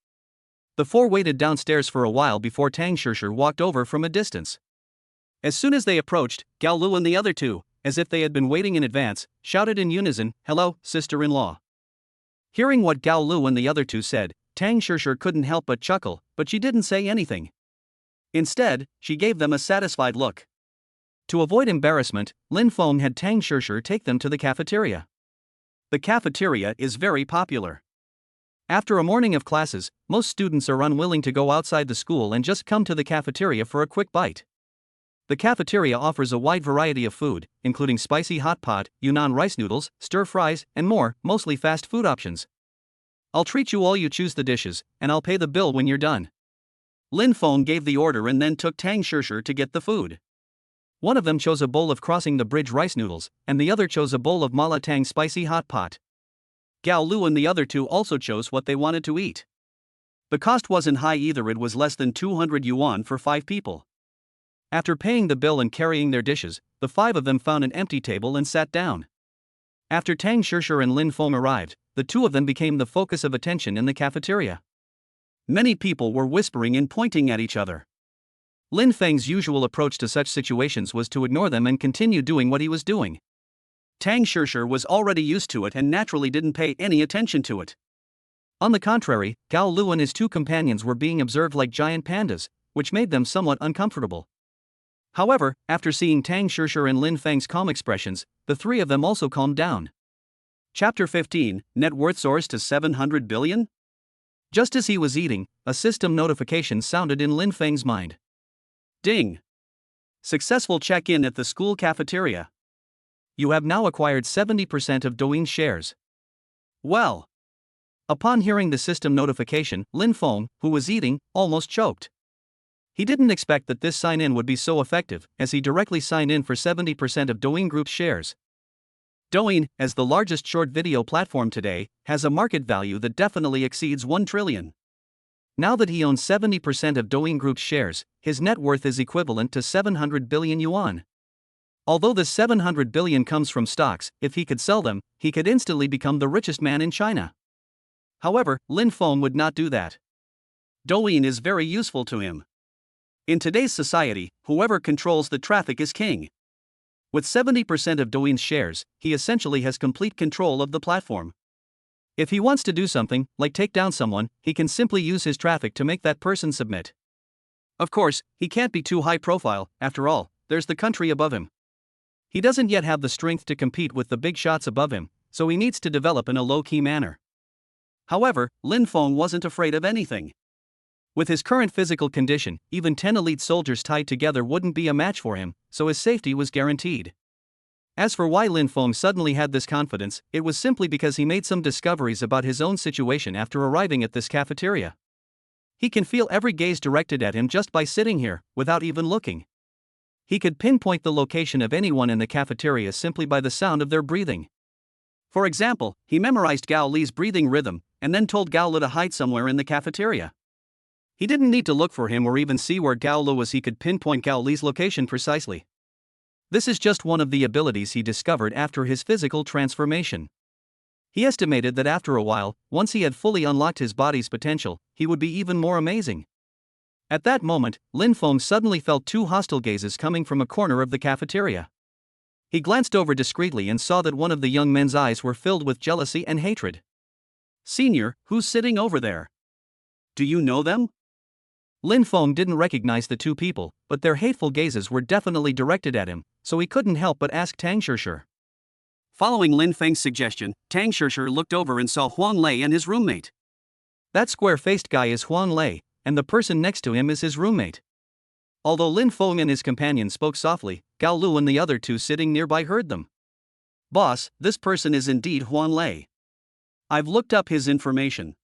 The 4 waited downstairs for a while before Tang Shishir walked over from a distance. As soon as they approached, Gao Lu and the other 2, as if they had been waiting in advance, shouted in unison, "Hello, sister-in-law." Hearing what Gao Lu and the other 2 said, Tang Shishir couldn't help but chuckle, but she didn't say anything. Instead, she gave them a satisfied look. To avoid embarrassment, Lin Feng had Tang Shishir take them to the cafeteria. The cafeteria is very popular. After a morning of classes, most students are unwilling to go outside the school and just come to the cafeteria for a quick bite. The cafeteria offers a wide variety of food, including spicy hot pot, Yunnan rice noodles, stir fries, and more, mostly fast food options. I'll treat you all. You choose the dishes, and I'll pay the bill when you're done. Lin Feng gave the order and then took Tang Shishir to get the food. One of them chose a bowl of crossing the bridge rice noodles, and the other chose a bowl of mala tang spicy hot pot. Gao Lu and the other 2 also chose what they wanted to eat. The cost wasn't high either. It was less than 200 yuan for 5 people. After paying the bill and carrying their dishes, the 5 of them found an empty table and sat down. After Tang Shishir and Lin Feng arrived, the 2 of them became the focus of attention in the cafeteria. Many people were whispering and pointing at each other. Lin Feng's usual approach to such situations was to ignore them and continue doing what he was doing. Tang Shishir was already used to it and naturally didn't pay any attention to it. On the contrary, Gao Lu and his two companions were being observed like giant pandas, which made them somewhat uncomfortable. However, after seeing Tang Shishir and Lin Feng's calm expressions, the three of them also calmed down. Chapter 15, Net Worth Soars to 700 billion? Just as he was eating, a system notification sounded in Lin Feng's mind. Ding! Successful check-in at the school cafeteria. You have now acquired 70% of Douyin shares. Well. Upon hearing the system notification, Lin Feng, who was eating, almost choked. He didn't expect that this sign-in would be so effective, as he directly signed in for 70% of Douyin Group's shares. Douyin, as the largest short video platform today, has a market value that definitely exceeds 1 trillion. Now that he owns 70% of Douyin Group's shares, his net worth is equivalent to 700 billion yuan. Although the 700 billion comes from stocks, if he could sell them, he could instantly become the richest man in China. However, Lin Feng would not do that. Douyin is very useful to him. In today's society, whoever controls the traffic is king. With 70% of Douyin's shares, he essentially has complete control of the platform. If he wants to do something, like take down someone, he can simply use his traffic to make that person submit. Of course, he can't be too high profile, after all, there's the country above him. He doesn't yet have the strength to compete with the big shots above him, so he needs to develop in a low-key manner. However, Lin Feng wasn't afraid of anything. With his current physical condition, even 10 elite soldiers tied together wouldn't be a match for him, so his safety was guaranteed. As for why Lin Feng suddenly had this confidence, it was simply because he made some discoveries about his own situation after arriving at this cafeteria. He can feel every gaze directed at him just by sitting here, without even looking. He could pinpoint the location of anyone in the cafeteria simply by the sound of their breathing. For example, he memorized Gao Li's breathing rhythm, and then told Gao Li to hide somewhere in the cafeteria. He didn't need to look for him or even see where Gao Li was, he could pinpoint Gao Li's location precisely. This is just one of the abilities he discovered after his physical transformation. He estimated that after a while, once he had fully unlocked his body's potential, he would be even more amazing. At that moment, Lin Feng suddenly felt two hostile gazes coming from a corner of the cafeteria. He glanced over discreetly and saw that one of the young men's eyes were filled with jealousy and hatred. "Senior, who's sitting over there? Do you know them?" Lin Feng didn't recognize the two people, but their hateful gazes were definitely directed at him, so he couldn't help but ask Tang Shishir. Following Lin Feng's suggestion, Tang Shishir looked over and saw Huang Lei and his roommate. That square-faced guy is Huang Lei, and the person next to him is his roommate. Although Lin Feng and his companion spoke softly, Gao Lu and the other two sitting nearby heard them. "Boss, this person is indeed Huang Lei. I've looked up his information."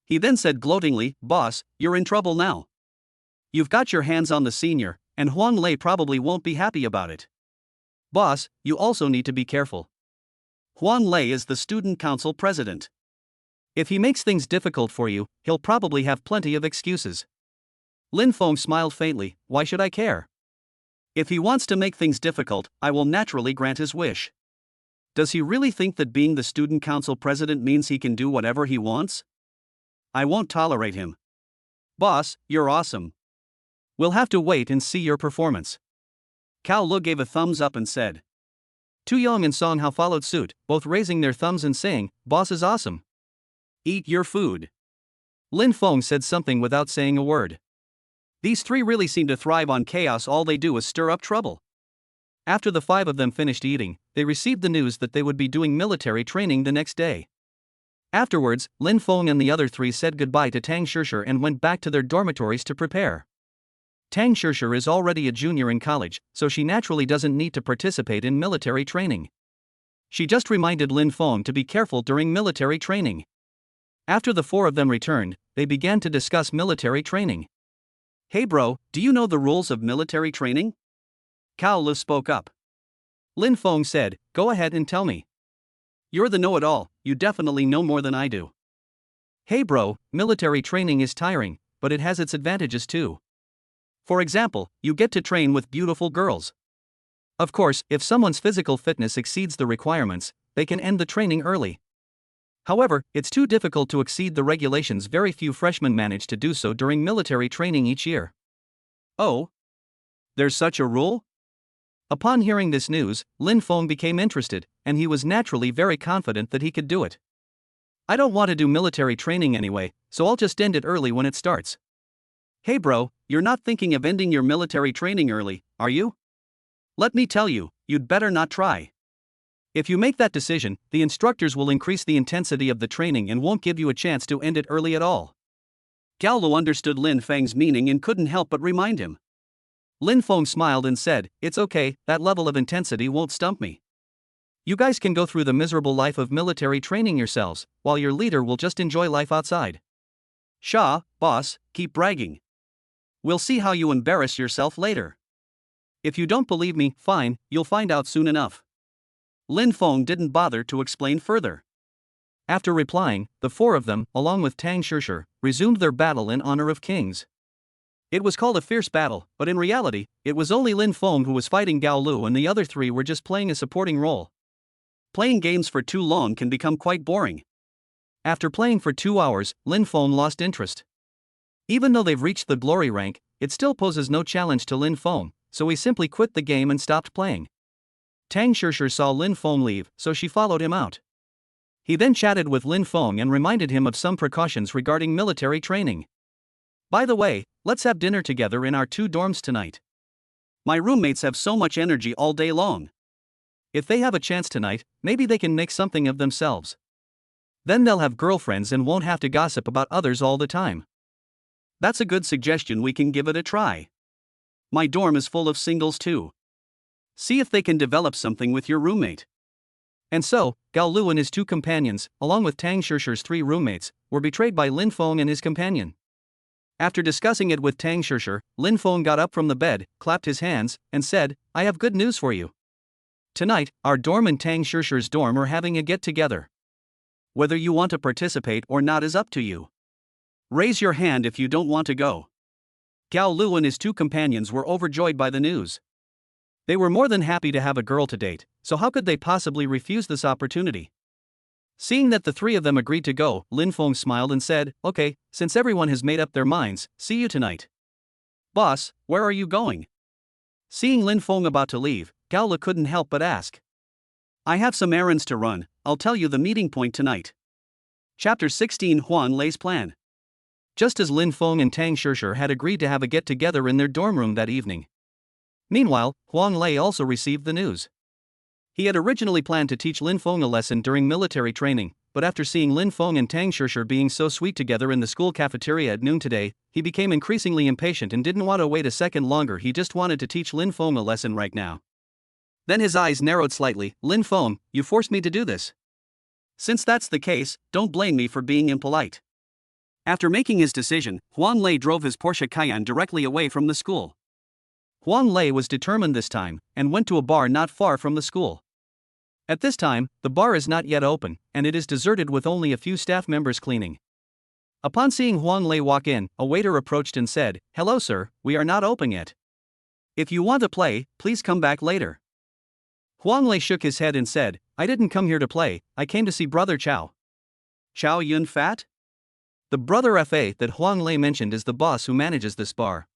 He then said gloatingly, "Boss, you're in trouble now. You've got your hands on the senior, and Huang Lei probably won't be happy about it. Boss, you also need to be careful. Huang Lei is the student council president. If he makes things difficult for you, he'll probably have plenty of excuses." Lin Feng smiled faintly. "Why should I care? If he wants to make things difficult, I will naturally grant his wish. Does he really think that being the student council president means he can do whatever he wants? I won't tolerate him. Boss, you're awesome. We'll have to wait and see your performance." Cao Lu gave a thumbs up and said. Tu Yong and Song Hao followed suit, both raising their thumbs and saying, "Boss is awesome. Eat your food." Lin Feng said something without saying a word. These three really seem to thrive on chaos. All they do is stir up trouble. After the five of them finished eating, they received the news that they would be doing military training the next day. Afterwards, Lin Feng and the other three said goodbye to Tang Shishir and went back to their dormitories to prepare. Tang Shishir is already a junior in college, so she naturally doesn't need to participate in military training. She just reminded Lin Feng to be careful during military training. After the four of them returned, they began to discuss military training. "Hey bro, do you know the rules of military training?" Cao Lu spoke up. Lin Feng said, "Go ahead and tell me. You're the know-it-all, you definitely know more than I do." "Hey bro, military training is tiring, but it has its advantages too. For example, you get to train with beautiful girls. Of course, if someone's physical fitness exceeds the requirements, they can end the training early. However, it's too difficult to exceed the regulations. Very few freshmen manage to do so during military training each year. Oh? There's such a rule? Upon hearing this news, Lin Feng became interested, and he was naturally very confident that he could do it. I don't want to do military training anyway, so I'll just end it early when it starts. Hey bro, you're not thinking of ending your military training early, are you? Let me tell you, you'd better not try. If you make that decision, the instructors will increase the intensity of the training and won't give you a chance to end it early at all. Gao Lu understood Lin Feng's meaning and couldn't help but remind him. Lin Feng smiled and said, "It's okay, that level of intensity won't stump me. You guys can go through the miserable life of military training yourselves, while your leader will just enjoy life outside. Sha, boss, keep bragging. We'll see how you embarrass yourself later. If you don't believe me, fine, you'll find out soon enough." Lin Feng didn't bother to explain further. After replying, the four of them, along with Tang Shishir, resumed their battle in honor of kings. It was called a fierce battle, but in reality, it was only Lin Feng who was fighting Gao Lu and the other three were just playing a supporting role. Playing games for too long can become quite boring. After playing for 2 hours, Lin Feng lost interest. Even though they've reached the glory rank, it still poses no challenge to Lin Feng, so he simply quit the game and stopped playing. Tang Shishir saw Lin Feng leave, so she followed him out. He then chatted with Lin Feng and reminded him of some precautions regarding military training. By the way, let's have dinner together in our 2 dorms tonight. My roommates have so much energy all day long. If they have a chance tonight, maybe they can make something of themselves. Then they'll have girlfriends and won't have to gossip about others all the time. That's a good suggestion, we can give it a try. My dorm is full of singles too. See if they can develop something with your roommate. And so, Gao Lu and his 2 companions, along with Tang Shishir's 3 roommates, were betrayed by Lin Feng and his companion. After discussing it with Tang Shishir, Lin Feng got up from the bed, clapped his hands, and said, "I have good news for you. Tonight, our dorm and Tang Shishir's dorm are having a get-together. Whether you want to participate or not is up to you. Raise your hand if you don't want to go." Gao Lu and his 2 companions were overjoyed by the news. They were more than happy to have a girl to date, so how could they possibly refuse this opportunity? Seeing that the 3 of them agreed to go, Lin Feng smiled and said, "Okay, since everyone has made up their minds, see you tonight." "Boss, where are you going?" Seeing Lin Feng about to leave, Gao Lu couldn't help but ask. "I have some errands to run, I'll tell you the meeting point tonight." Chapter 16, Huang Lei's Plan. Just as Lin Feng and Tang Shishir had agreed to have a get-together in their dorm room that evening. Meanwhile, Huang Lei also received the news. He had originally planned to teach Lin Feng a lesson during military training, but after seeing Lin Feng and Tang Shishir being so sweet together in the school cafeteria at noon today, he became increasingly impatient and didn't want to wait a second longer. He just wanted to teach Lin Feng a lesson right now. Then his eyes narrowed slightly. "Lin Feng, you forced me to do this. Since that's the case, don't blame me for being impolite." After making his decision, Huang Lei drove his Porsche Cayenne directly away from the school. Huang Lei was determined this time, and went to a bar not far from the school. At this time, the bar is not yet open, and it is deserted with only a few staff members cleaning. Upon seeing Huang Lei walk in, a waiter approached and said, "Hello sir, we are not open yet. If you want to play, please come back later." Huang Lei shook his head and said, "I didn't come here to play, I came to see Brother Chow." Chow Yun Fat? The Brother Fa that Huang Lei mentioned is the boss who manages this bar.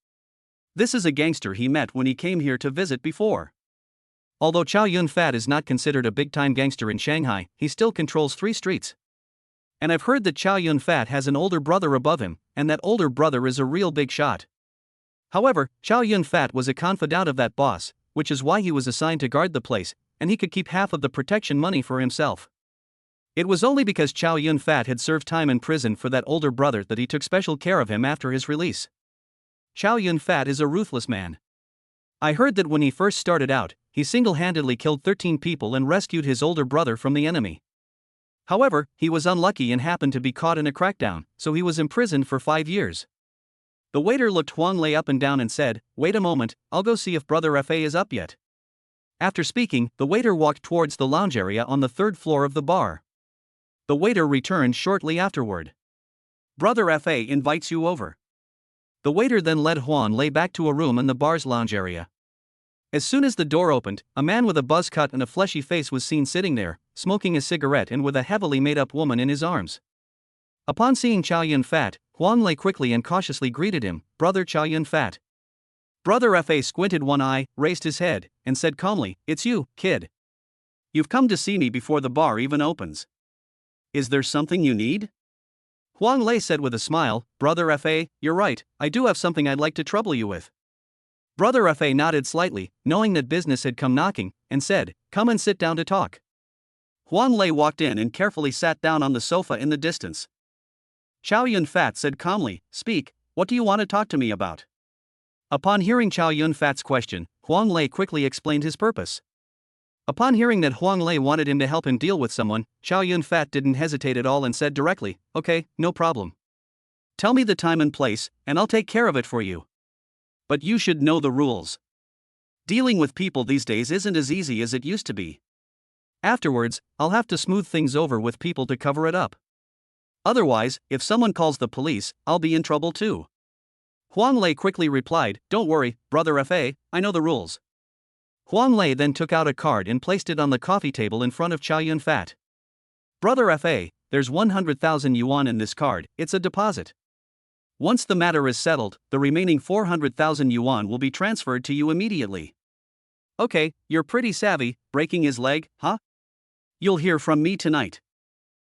This is a gangster he met when he came here to visit before. Although Chow Yun Fat is not considered a big-time gangster in Shanghai, he still controls 3 streets. And I've heard that Chow Yun Fat has an older brother above him, and that older brother is a real big shot. However, Chow Yun Fat was a confidant of that boss, which is why he was assigned to guard the place, and he could keep half of the protection money for himself. It was only because Chow Yun Fat had served time in prison for that older brother that he took special care of him after his release. Chow Yun Fat is a ruthless man. I heard that when he first started out, he single-handedly killed 13 people and rescued his older brother from the enemy. However, he was unlucky and happened to be caught in a crackdown, so he was imprisoned for 5 years. The waiter looked Huang Lei up and down and said, "Wait a moment, I'll go see if Brother Fa is up yet." After speaking, the waiter walked towards the lounge area on the 3rd floor of the bar. The waiter returned shortly afterward. "Brother Fa invites you over." The waiter then led Huang Lei back to a room in the bar's lounge area. As soon as the door opened, a man with a buzz cut and a fleshy face was seen sitting there, smoking a cigarette and with a heavily made-up woman in his arms. Upon seeing Chow Yun-fat, Huang Lei quickly and cautiously greeted him, "Brother Chow Yun-fat." Brother Fa squinted one eye, raised his head, and said calmly, "It's you, kid. You've come to see me before the bar even opens. Is there something you need?" Huang Lei said with a smile, "Brother Fa, you're right, I do have something I'd like to trouble you with." Brother Fa nodded slightly, knowing that business had come knocking, and said, "Come and sit down to talk." Huang Lei walked in and carefully sat down on the sofa in the distance. Chow Yun-fat said calmly, "Speak, what do you want to talk to me about?" Upon hearing Chow Yun-fat's question, Huang Lei quickly explained his purpose. Upon hearing that Huang Lei wanted him to help him deal with someone, Chow Yun-fat didn't hesitate at all and said directly, "Okay, no problem. Tell me the time and place, and I'll take care of it for you. But you should know the rules. Dealing with people these days isn't as easy as it used to be. Afterwards, I'll have to smooth things over with people to cover it up. Otherwise, if someone calls the police, I'll be in trouble too." Huang Lei quickly replied, "Don't worry, Brother Fa, I know the rules." Huang Lei then took out a card and placed it on the coffee table in front of Chow Yun-fat. "Brother Fa, there's 100,000 yuan in this card, it's a deposit. Once the matter is settled, the remaining 400,000 yuan will be transferred to you immediately." "Okay, you're pretty savvy, breaking his leg, huh? You'll hear from me tonight."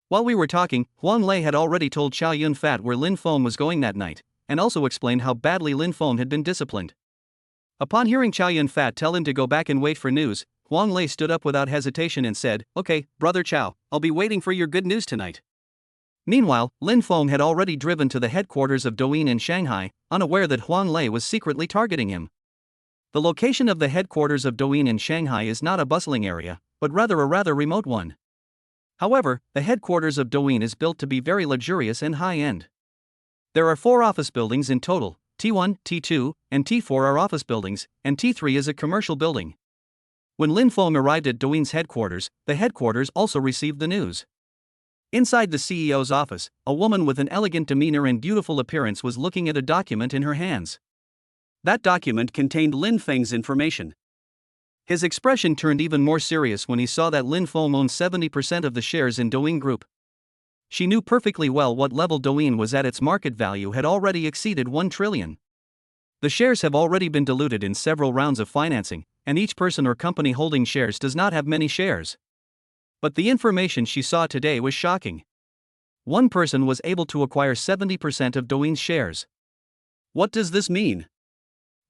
While we were talking, Huang Lei had already told Chow Yun-fat where Lin Feng was going that night, and also explained how badly Lin Feng had been disciplined. Upon hearing Chow Yun-fat tell him to go back and wait for news, Huang Lei stood up without hesitation and said, "Okay, Brother Chow, I'll be waiting for your good news tonight." Meanwhile, Lin Feng had already driven to the headquarters of Douyin in Shanghai, unaware that Huang Lei was secretly targeting him. The location of the headquarters of Douyin in Shanghai is not a bustling area, but rather a rather remote one. However, the headquarters of Douyin is built to be very luxurious and high-end. There are 4 office buildings in total. T1, T2, and T4 are office buildings, and T3 is a commercial building. When Lin Feng arrived at Douyin's headquarters, the headquarters also received the news. Inside the CEO's office, a woman with an elegant demeanor and beautiful appearance was looking at a document in her hands. That document contained Lin Feng's information. His expression turned even more serious when he saw that Lin Feng owned 70% of the shares in Douyin Group. She knew perfectly well what level Douyin was at. Its market value had already exceeded 1 trillion. The shares have already been diluted in several rounds of financing, and each person or company holding shares does not have many shares. But the information she saw today was shocking. One person was able to acquire 70% of Douyin's shares. What does this mean?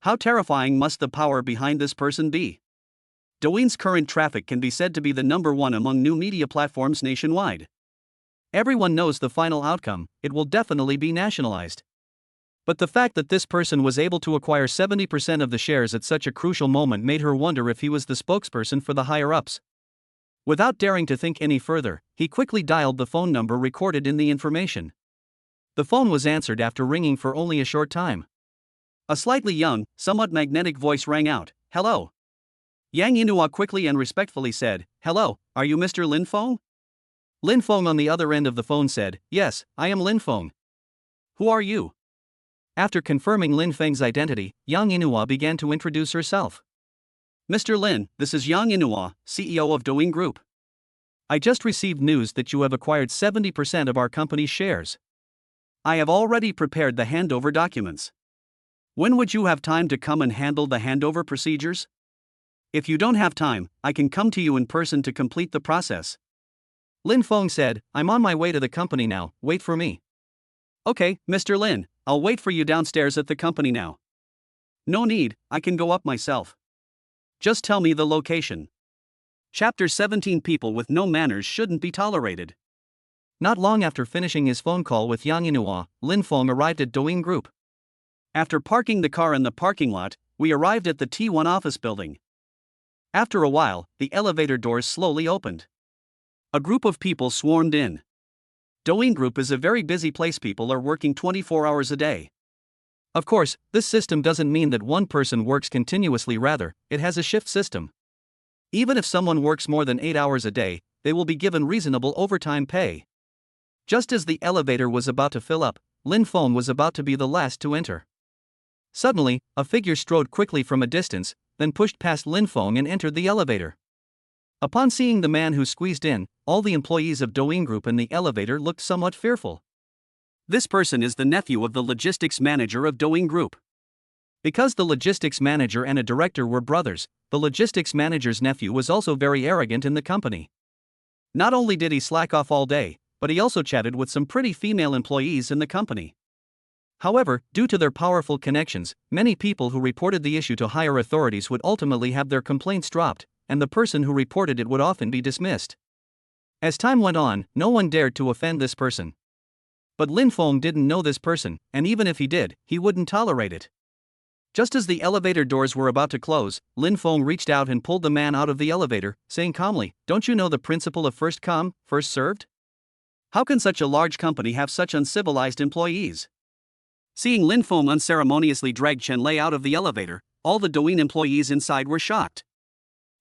How terrifying must the power behind this person be? Douyin's current traffic can be said to be the #1 among new media platforms nationwide. Everyone knows the final outcome, it will definitely be nationalized. But the fact that this person was able to acquire 70% of the shares at such a crucial moment made her wonder if he was the spokesperson for the higher-ups. Without daring to think any further, he quickly dialed the phone number recorded in the information. The phone was answered after ringing for only a short time. A slightly young, somewhat magnetic voice rang out, "Hello." Yang Yinhua quickly and respectfully said, "Hello, are you Mr. Lin Feng?" Lin Feng on the other end of the phone said, "Yes, I am Lin Feng. Who are you?" After confirming Lin Feng's identity, Yang Yinhua began to introduce herself. "Mr. Lin, this is Yang Yinhua, CEO of Douyin Group. I just received news that you have acquired 70% of our company's shares. I have already prepared the handover documents. When would you have time to come and handle the handover procedures? If you don't have time, I can come to you in person to complete the process." Lin Feng said, "I'm on my way to the company now, wait for me." "Okay, Mr. Lin, I'll wait for you downstairs at the company now." "No need, I can go up myself. Just tell me the location." Chapter 17. People with no manners shouldn't be tolerated. Not long after finishing his phone call with Yang Yinhua, Lin Feng arrived at Douyin Group. After parking the car in the parking lot, we arrived at the T1 office building. After a while, the elevator doors slowly opened. A group of people swarmed in. Douyin Group is a very busy place. People are working 24 hours a day. Of course, this system doesn't mean that one person works continuously, rather, it has a shift system. Even if someone works more than 8 hours a day, they will be given reasonable overtime pay. Just as the elevator was about to fill up, Lin Feng was about to be the last to enter. Suddenly, a figure strode quickly from a distance, then pushed past Lin Feng and entered the elevator. Upon seeing the man who squeezed in, all the employees of Douyin Group in the elevator looked somewhat fearful. This person is the nephew of the logistics manager of Douyin Group. Because the logistics manager and a director were brothers, the logistics manager's nephew was also very arrogant in the company. Not only did he slack off all day, but he also chatted with some pretty female employees in the company. However, due to their powerful connections, many people who reported the issue to higher authorities would ultimately have their complaints dropped, and the person who reported it would often be dismissed. As time went on, no one dared to offend this person. But Lin Feng didn't know this person, and even if he did, he wouldn't tolerate it. Just as the elevator doors were about to close, Lin Feng reached out and pulled the man out of the elevator, saying calmly, "Don't you know the principle of first come, first served? How can such a large company have such uncivilized employees?" Seeing Lin Feng unceremoniously drag Chen Lei out of the elevator, all the Douyin employees inside were shocked.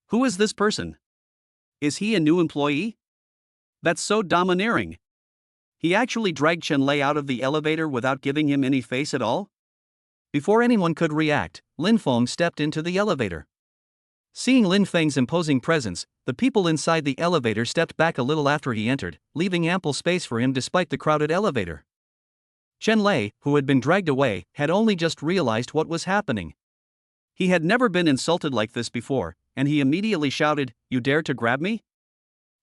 Who is this person? Is he a new employee? That's so domineering. He actually dragged Chen Lei out of the elevator without giving him any face at all? Before anyone could react, Lin Feng stepped into the elevator. Seeing Lin Feng's imposing presence, the people inside the elevator stepped back a little after he entered, leaving ample space for him despite the crowded elevator. Chen Lei, who had been dragged away, had only just realized what was happening. He had never been insulted like this before, and he immediately shouted, "You dare to grab me?"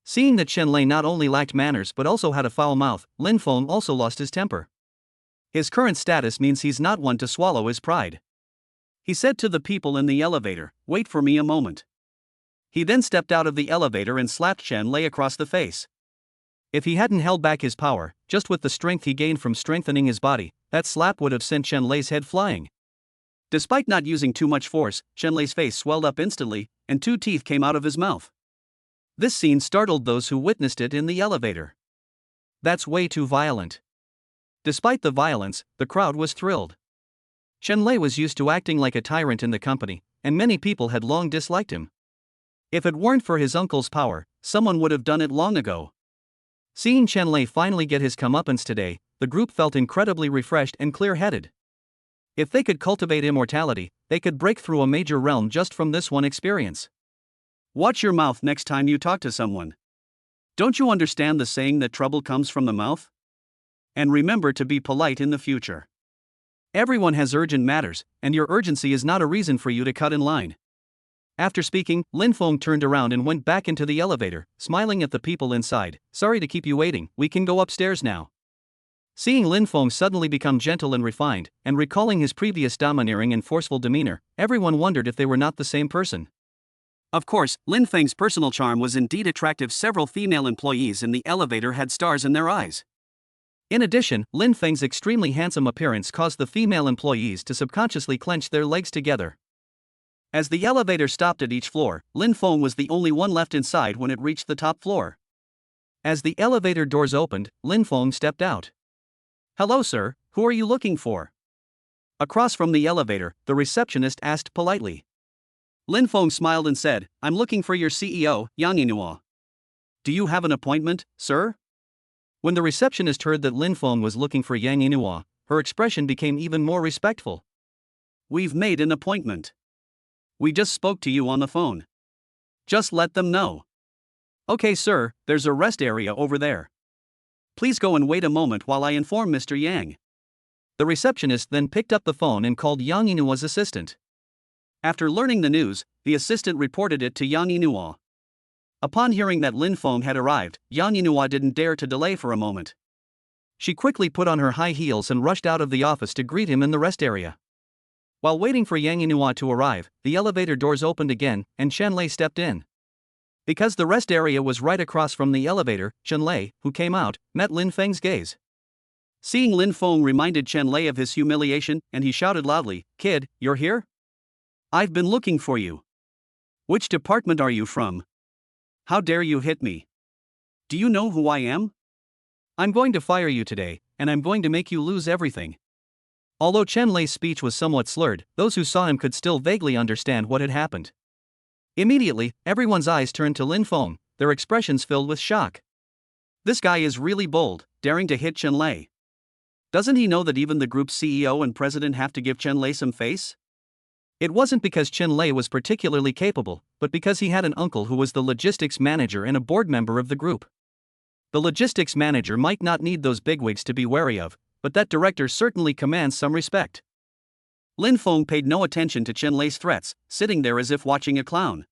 Seeing that Chen Lei not only lacked manners but also had a foul mouth, Lin Feng also lost his temper. His current status means he's not one to swallow his pride. He said to the people in the elevator, "Wait for me a moment." He then stepped out of the elevator and slapped Chen Lei across the face. If he hadn't held back his power, just with the strength he gained from strengthening his body, that slap would have sent Chen Lei's head flying. Despite not using too much force, Chen Lei's face swelled up instantly, and 2 teeth came out of his mouth. This scene startled those who witnessed it in the elevator. That's way too violent. Despite the violence, the crowd was thrilled. Chen Lei was used to acting like a tyrant in the company, and many people had long disliked him. If it weren't for his uncle's power, someone would have done it long ago. Seeing Chen Lei finally get his comeuppance today, the group felt incredibly refreshed and clear-headed. If they could cultivate immortality, they could break through a major realm just from this one experience. Watch your mouth next time you talk to someone. Don't you understand the saying that trouble comes from the mouth? And remember to be polite in the future. Everyone has urgent matters, and your urgency is not a reason for you to cut in line. After speaking, Lin Feng turned around and went back into the elevator, smiling at the people inside. "Sorry to keep you waiting, we can go upstairs now." Seeing Lin Feng suddenly become gentle and refined, and recalling his previous domineering and forceful demeanor, everyone wondered if they were not the same person. Of course, Lin Feng's personal charm was indeed attractive. Several female employees in the elevator had stars in their eyes. In addition, Lin Feng's extremely handsome appearance caused the female employees to subconsciously clench their legs together. As the elevator stopped at each floor, Lin Feng was the only one left inside when it reached the top floor. As the elevator doors opened, Lin Feng stepped out. "Hello sir, who are you looking for?" Across from the elevator, the receptionist asked politely. Lin Feng smiled and said, "I'm looking for your CEO, Yang Yinhua." "Do you have an appointment, sir?" When the receptionist heard that Lin Feng was looking for Yang Yinhua, her expression became even more respectful. "We've made an appointment. We just spoke to you on the phone. Just let them know." "Okay sir, there's a rest area over there. Please go and wait a moment while I inform Mr. Yang." The receptionist then picked up the phone and called Yang Yinua's assistant. After learning the news, the assistant reported it to Yang Yinhua. Upon hearing that Lin Feng had arrived, Yang Yinhua didn't dare to delay for a moment. She quickly put on her high heels and rushed out of the office to greet him in the rest area. While waiting for Yang Yinhua to arrive, the elevator doors opened again, and Chen Lei stepped in. Because the rest area was right across from the elevator, Chen Lei, who came out, met Lin Feng's gaze. Seeing Lin Feng reminded Chen Lei of his humiliation, and he shouted loudly, "Kid, you're here? I've been looking for you. Which department are you from? How dare you hit me? Do you know who I am? I'm going to fire you today, and I'm going to make you lose everything." Although Chen Lei's speech was somewhat slurred, those who saw him could still vaguely understand what had happened. Immediately, everyone's eyes turned to Lin Feng, their expressions filled with shock. This guy is really bold, daring to hit Chen Lei. Doesn't he know that even the group's CEO and president have to give Chen Lei some face? It wasn't because Chen Lei was particularly capable, but because he had an uncle who was the logistics manager and a board member of the group. The logistics manager might not need those bigwigs to be wary of, but that director certainly commands some respect. Lin Feng paid no attention to Chen Lei's threats, sitting there as if watching a clown.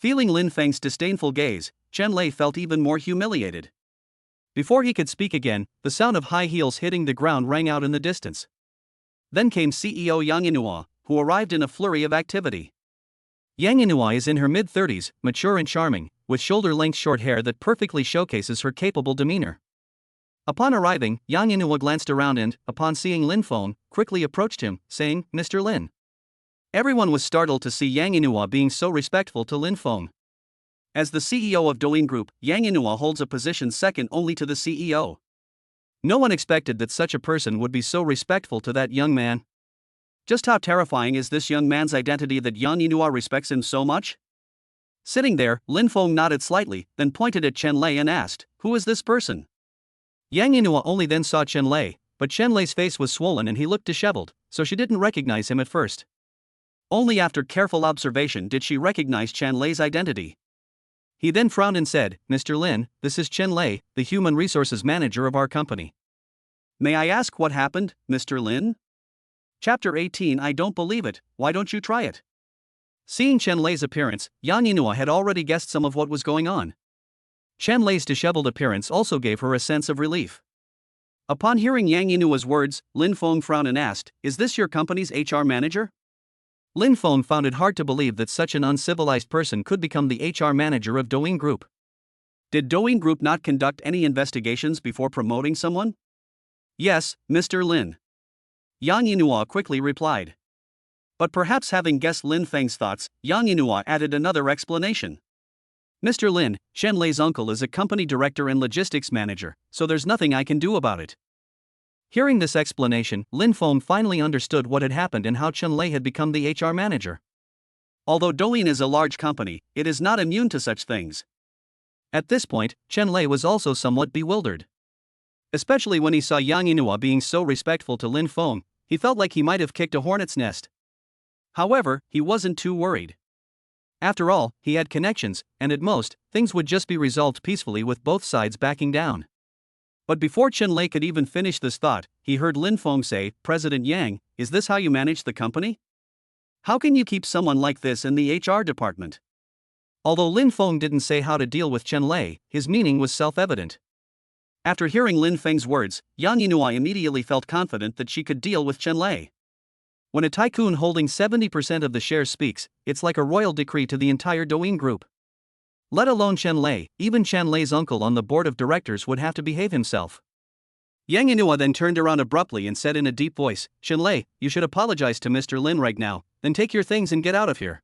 Feeling Lin Feng's disdainful gaze, Chen Lei felt even more humiliated. Before he could speak again, the sound of high heels hitting the ground rang out in the distance. Then came CEO Yang Inua, who arrived in a flurry of activity. Yang Inua is in her mid-30s, mature and charming, with shoulder-length short hair that perfectly showcases her capable demeanor. Upon arriving, Yang Inua glanced around and, upon seeing Lin Feng, quickly approached him, saying, "Mr. Lin." Everyone was startled to see Yang Inua being so respectful to Lin Feng. As the CEO of Douyin Group, Yang Inua holds a position second only to the CEO. No one expected that such a person would be so respectful to that young man. Just how terrifying is this young man's identity that Yang Inua respects him so much? Sitting there, Lin Feng nodded slightly, then pointed at Chen Lei and asked, "Who is this person?" Yang Inua only then saw Chen Lei, but Chen Lei's face was swollen and he looked disheveled, so she didn't recognize him at first. Only after careful observation did she recognize Chen Lei's identity. He then frowned and said, "Mr. Lin, this is Chen Lei, the human resources manager of our company." "May I ask what happened, Mr. Lin?" Chapter 18. I don't believe it, why don't you try it? Seeing Chen Lei's appearance, Yang Inua had already guessed some of what was going on. Chen Lei's disheveled appearance also gave her a sense of relief. Upon hearing Yang Inua's words, Lin Feng frowned and asked, "Is this your company's HR manager?" Lin Feng found it hard to believe that such an uncivilized person could become the HR manager of Douyin Group. Did Douyin Group not conduct any investigations before promoting someone? "Yes, Mr. Lin." Yang Inua quickly replied. But perhaps having guessed Lin Feng's thoughts, Yang Inua added another explanation. "Mr. Lin, Chen Lei's uncle is a company director and logistics manager, so there's nothing I can do about it." Hearing this explanation, Lin Feng finally understood what had happened and how Chen Lei had become the HR manager. Although Douyin is a large company, it is not immune to such things. At this point, Chen Lei was also somewhat bewildered. Especially when he saw Yang Inua being so respectful to Lin Feng, he felt like he might have kicked a hornet's nest. However, he wasn't too worried. After all, he had connections, and at most, things would just be resolved peacefully with both sides backing down. But before Chen Lei could even finish this thought, he heard Lin Feng say, "President Yang, is this how you manage the company? How can you keep someone like this in the HR department?" Although Lin Feng didn't say how to deal with Chen Lei, his meaning was self-evident. After hearing Lin Feng's words, Yang Inua immediately felt confident that she could deal with Chen Lei. When a tycoon holding 70% of the shares speaks, it's like a royal decree to the entire Douyin Group. Let alone Chen Lei, even Chen Lei's uncle on the board of directors would have to behave himself. Yang Inua then turned around abruptly and said in a deep voice, "Chen Lei, you should apologize to Mr. Lin right now, then take your things and get out of here.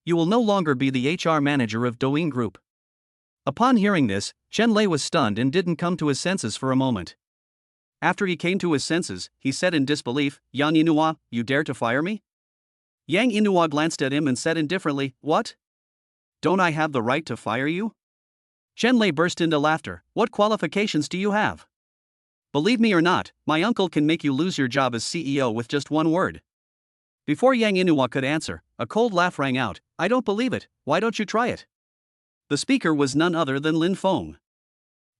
You will no longer be the HR manager of Douyin Group." Upon hearing this, Chen Lei was stunned and didn't come to his senses for a moment. After he came to his senses, he said in disbelief, "Yang Inua, you dare to fire me?" Yang Inua glanced at him and said indifferently, "What? Don't I have the right to fire you?" Chen Lei burst into laughter. "What qualifications do you have? Believe me or not, my uncle can make you lose your job as CEO with just one word." Before Yang Inua could answer, a cold laugh rang out. "I don't believe it, why don't you try it?" The speaker was none other than Lin Feng.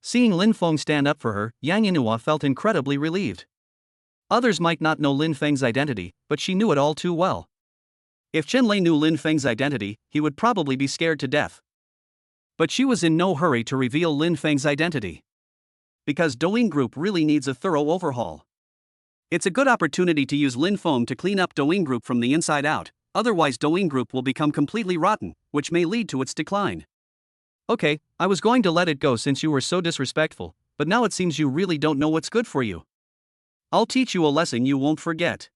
Seeing Lin Feng stand up for her, Yang Inua felt incredibly relieved. Others might not know Lin Feng's identity, but she knew it all too well. If Chen Lei knew Lin Feng's identity, he would probably be scared to death. But she was in no hurry to reveal Lin Feng's identity. Because Douyin Group really needs a thorough overhaul. It's a good opportunity to use Lin Feng to clean up Douyin Group from the inside out, otherwise Douyin Group will become completely rotten, which may lead to its decline. "Okay, I was going to let it go since you were so disrespectful, but now it seems you really don't know what's good for you. I'll teach you a lesson you won't forget."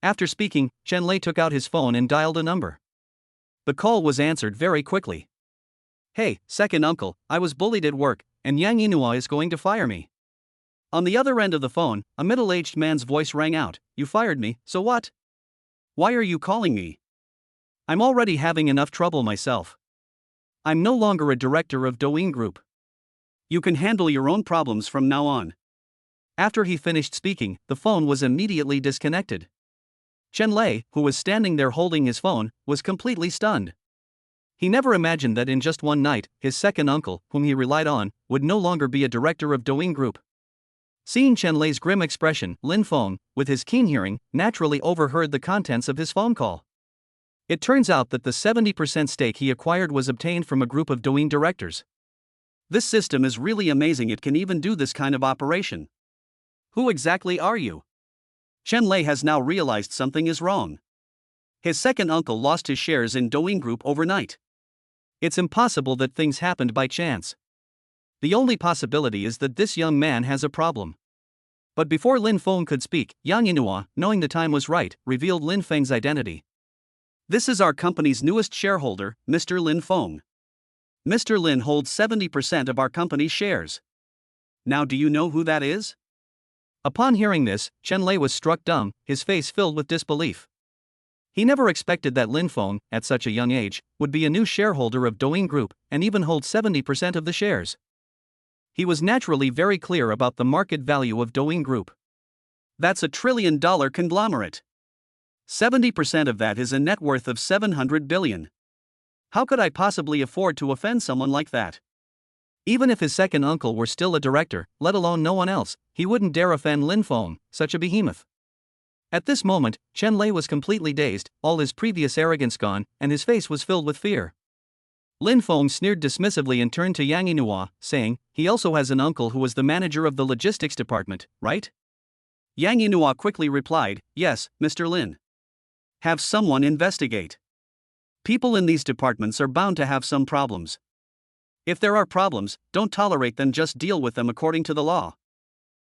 After speaking, Chen Lei took out his phone and dialed a number. The call was answered very quickly. "Hey, second uncle, I was bullied at work, and Yang Inua is going to fire me." On the other end of the phone, a middle-aged man's voice rang out, "You fired me, so what? Why are you calling me? I'm already having enough trouble myself. I'm no longer a director of Douyin Group. You can handle your own problems from now on." After he finished speaking, the phone was immediately disconnected. Chen Lei, who was standing there holding his phone, was completely stunned. He never imagined that in just one night, his second uncle, whom he relied on, would no longer be a director of Douyin Group. Seeing Chen Lei's grim expression, Lin Feng, with his keen hearing, naturally overheard the contents of his phone call. It turns out that the 70% stake he acquired was obtained from a group of Douyin directors. This system is really amazing, it can even do this kind of operation. Who exactly are you? Chen Lei has now realized something is wrong. His second uncle lost his shares in Douyin Group overnight. It's impossible that things happened by chance. The only possibility is that this young man has a problem. But before Lin Feng could speak, Yang Yinhua, knowing the time was right, revealed Lin Feng's identity. This is our company's newest shareholder, Mr. Lin Feng. Mr. Lin holds 70% of our company's shares. Now do you know who that is? Upon hearing this, Chen Lei was struck dumb, his face filled with disbelief. He never expected that Lin Feng, at such a young age, would be a new shareholder of Douyin Group, and even hold 70% of the shares. He was naturally very clear about the market value of Douyin Group. That's $1 trillion conglomerate. 70% of that is a net worth of 700 billion. How could I possibly afford to offend someone like that? Even if his second uncle were still a director, let alone no one else, he wouldn't dare offend Lin Feng, such a behemoth. At this moment, Chen Lei was completely dazed, all his previous arrogance gone, and his face was filled with fear. Lin Feng sneered dismissively and turned to Yang Yinhua, saying, he also has an uncle who was the manager of the logistics department, right? Yang Yinhua quickly replied, yes, Mr. Lin. Have someone investigate. People in these departments are bound to have some problems. If there are problems, don't tolerate them, just deal with them according to the law.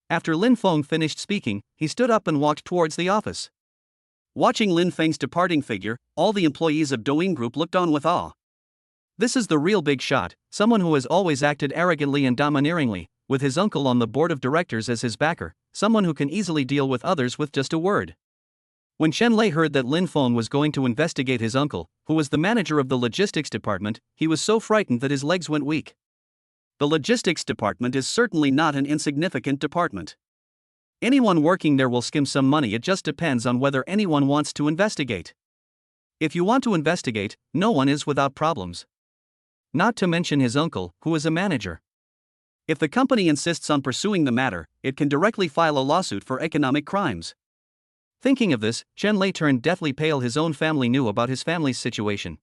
After Lin Feng finished speaking, he stood up and walked towards the office. Watching Lin Feng's departing figure, all the employees of Douyin Group looked on with awe. This is the real big shot, someone who has always acted arrogantly and domineeringly, with his uncle on the board of directors as his backer, someone who can easily deal with others with just a word. When Chen Lei heard that Lin Feng was going to investigate his uncle, who was the manager of the logistics department, he was so frightened that his legs went weak. The logistics department is certainly not an insignificant department. Anyone working there will skim some money, it just depends on whether anyone wants to investigate. If you want to investigate, no one is without problems. Not to mention his uncle, who is a manager. If the company insists on pursuing the matter, it can directly file a lawsuit for economic crimes. Thinking of this, Chen Lei turned deathly pale. His own family knew about his family's situation.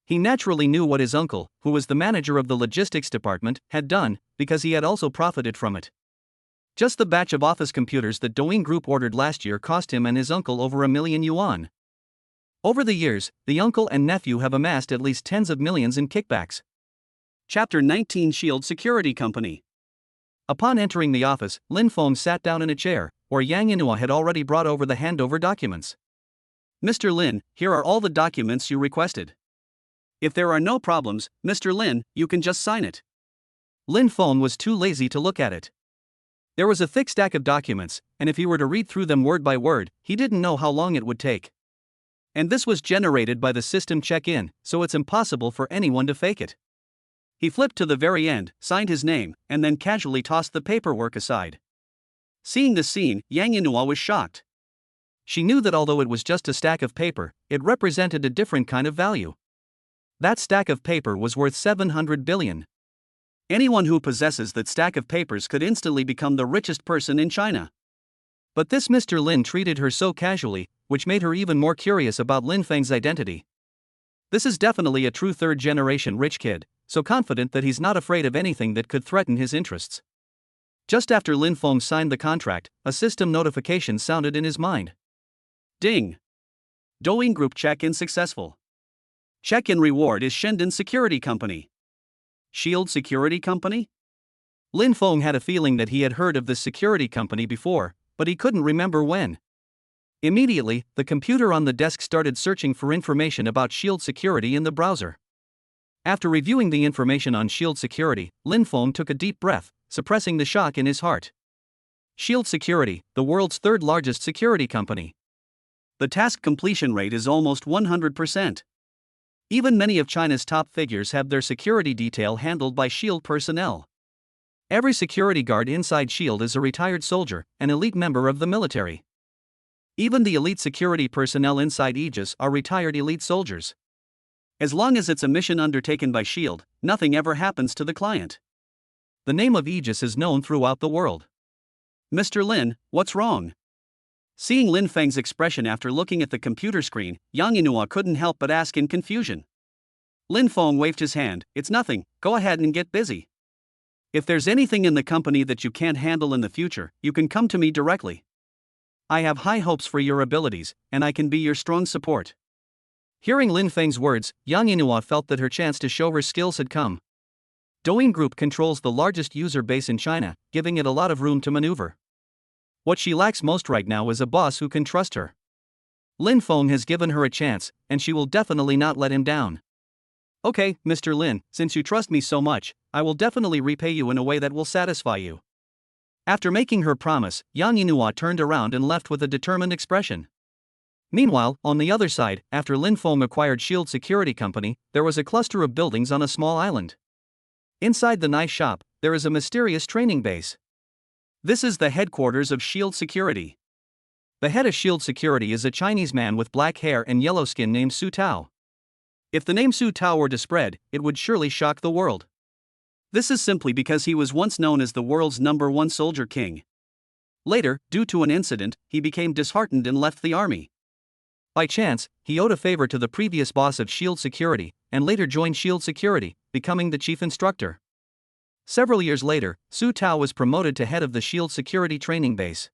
He naturally knew what his uncle, who was the manager of the logistics department, had done, because he had also profited from it. Just the batch of office computers that Douyin Group ordered last year cost him and his uncle over 1 million yuan. Over the years, the uncle and nephew have amassed at least tens of millions in kickbacks. Chapter 19 Shield Security Company. Upon entering the office, Lin Feng sat down in a chair, where Yang Yinhua had already brought over the handover documents. Mr. Lin, here are all the documents you requested. If there are no problems, Mr. Lin, you can just sign it. Lin Feng was too lazy to look at it. There was a thick stack of documents, and if he were to read through them word by word, he didn't know how long it would take. And this was generated by the system check-in, so it's impossible for anyone to fake it. He flipped to the very end, signed his name, and then casually tossed the paperwork aside. Seeing the scene, Yang Yinhua was shocked. She knew that although it was just a stack of paper, it represented a different kind of value. That stack of paper was worth 700 billion. Anyone who possesses that stack of papers could instantly become the richest person in China. But this Mr. Lin treated her so casually, which made her even more curious about Lin Feng's identity. This is definitely a true third-generation rich kid, so confident that he's not afraid of anything that could threaten his interests. Just after Lin Feng signed the contract, a system notification sounded in his mind. Ding! Douyin Group check-in successful. Check-in reward is Shenzhen Security Company. Shield Security Company? Lin Feng had a feeling that he had heard of this security company before, but he couldn't remember when. Immediately, the computer on the desk started searching for information about Shield Security in the browser. After reviewing the information on Shield Security, Lin Feng took a deep breath, suppressing the shock in his heart. Shield Security, the world's third largest security company. The task completion rate is almost 100%. Even many of China's top figures have their security detail handled by Shield personnel. Every security guard inside Shield is a retired soldier, an elite member of the military. Even the elite security personnel inside Aegis are retired elite soldiers. As long as it's a mission undertaken by SHIELD, nothing ever happens to the client. The name of Aegis is known throughout the world. Mr. Lin, what's wrong? Seeing Lin Feng's expression after looking at the computer screen, Yang Yinhua couldn't help but ask in confusion. Lin Feng waved his hand. It's nothing, go ahead and get busy. If there's anything in the company that you can't handle in the future, you can come to me directly. I have high hopes for your abilities, and I can be your strong support. Hearing Lin Feng's words, Yang Yinhua felt that her chance to show her skills had come. Douyin Group controls the largest user base in China, giving it a lot of room to maneuver. What she lacks most right now is a boss who can trust her. Lin Feng has given her a chance, and she will definitely not let him down. Okay, Mr. Lin, since you trust me so much, I will definitely repay you in a way that will satisfy you. After making her promise, Yang Yinhua turned around and left with a determined expression. Meanwhile, on the other side, after Lin Feng acquired SHIELD Security Company, there was a cluster of buildings on a small island. Inside the nice shop, there is a mysterious training base. This is the headquarters of SHIELD Security. The head of SHIELD Security is a Chinese man with black hair and yellow skin named Su Tao. If the name Su Tao were to spread, it would surely shock the world. This is simply because he was once known as the world's #1 soldier king. Later, due to an incident, he became disheartened and left the army. By chance, he owed a favor to the previous boss of SHIELD Security, and later joined SHIELD Security, becoming the chief instructor. Several years later, Su Tao was promoted to head of the SHIELD Security Training Base.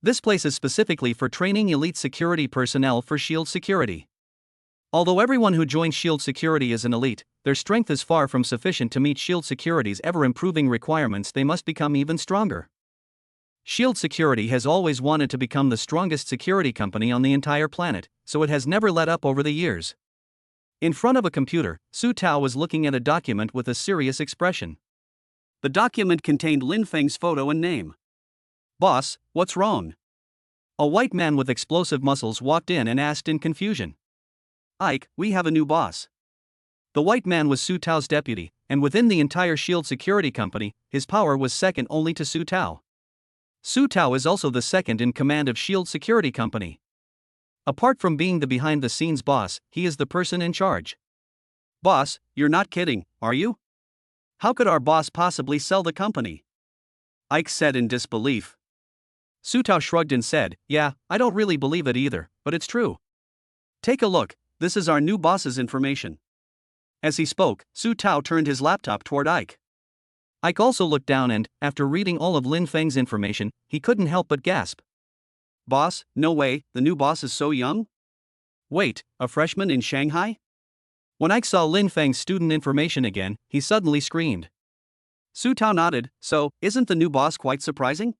This place is specifically for training elite security personnel for SHIELD Security. Although everyone who joins SHIELD Security is an elite, their strength is far from sufficient to meet SHIELD Security's ever-improving requirements. They must become even stronger. SHIELD Security has always wanted to become the strongest security company on the entire planet, so it has never let up over the years. In front of a computer, Su Tao was looking at a document with a serious expression. The document contained Lin Feng's photo and name. Boss, what's wrong? A white man with explosive muscles walked in and asked in confusion. Ike, we have a new boss. The white man was Su Tao's deputy, and within the entire SHIELD Security Company, his power was second only to Su Tao. Su Tao is also the second in command of SHIELD Security Company. Apart from being the behind-the-scenes boss, he is the person in charge. Boss, you're not kidding, are you? How could our boss possibly sell the company? Ike said in disbelief. Su Tao shrugged and said, yeah, I don't really believe it either, but it's true. Take a look, this is our new boss's information. As he spoke, Su Tao turned his laptop toward Ike. Ike also looked down and, after reading all of Lin Feng's information, he couldn't help but gasp. Boss, no way, the new boss is so young? Wait, a freshman in Shanghai? When Ike saw Lin Feng's student information again, he suddenly screamed. Su Tao nodded. So, isn't the new boss quite surprising?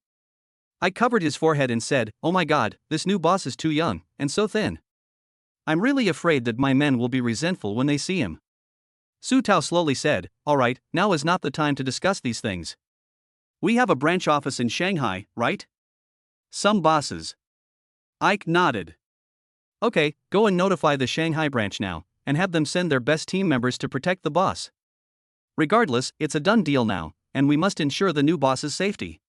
Ike covered his forehead and said, oh my god, this new boss is too young, and so thin. I'm really afraid that my men will be resentful when they see him. Su Tao slowly said, alright, now is not the time to discuss these things. We have a branch office in Shanghai, right? Some bosses. Ike nodded. Okay, go and notify the Shanghai branch now, and have them send their best team members to protect the boss. Regardless, it's a done deal now, and we must ensure the new boss's safety.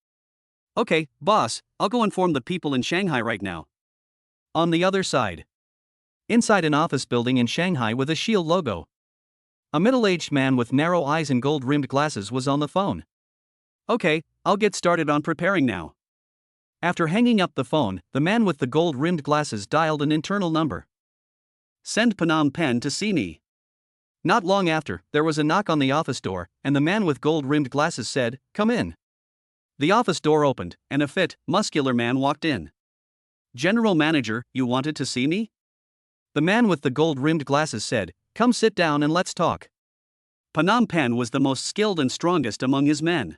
Okay, boss, I'll go inform the people in Shanghai right now. On the other side. Inside an office building in Shanghai with a SHIELD logo. A middle-aged man with narrow eyes and gold-rimmed glasses was on the phone. Okay, I'll get started on preparing now. After hanging up the phone, the man with the gold-rimmed glasses dialed an internal number. Send Phnom Penh to see me. Not long after, there was a knock on the office door, and the man with gold-rimmed glasses said, come in. The office door opened, and a fit, muscular man walked in. General Manager, you wanted to see me? The man with the gold-rimmed glasses said, come sit down and let's talk. Phnom Penh was the most skilled and strongest among his men.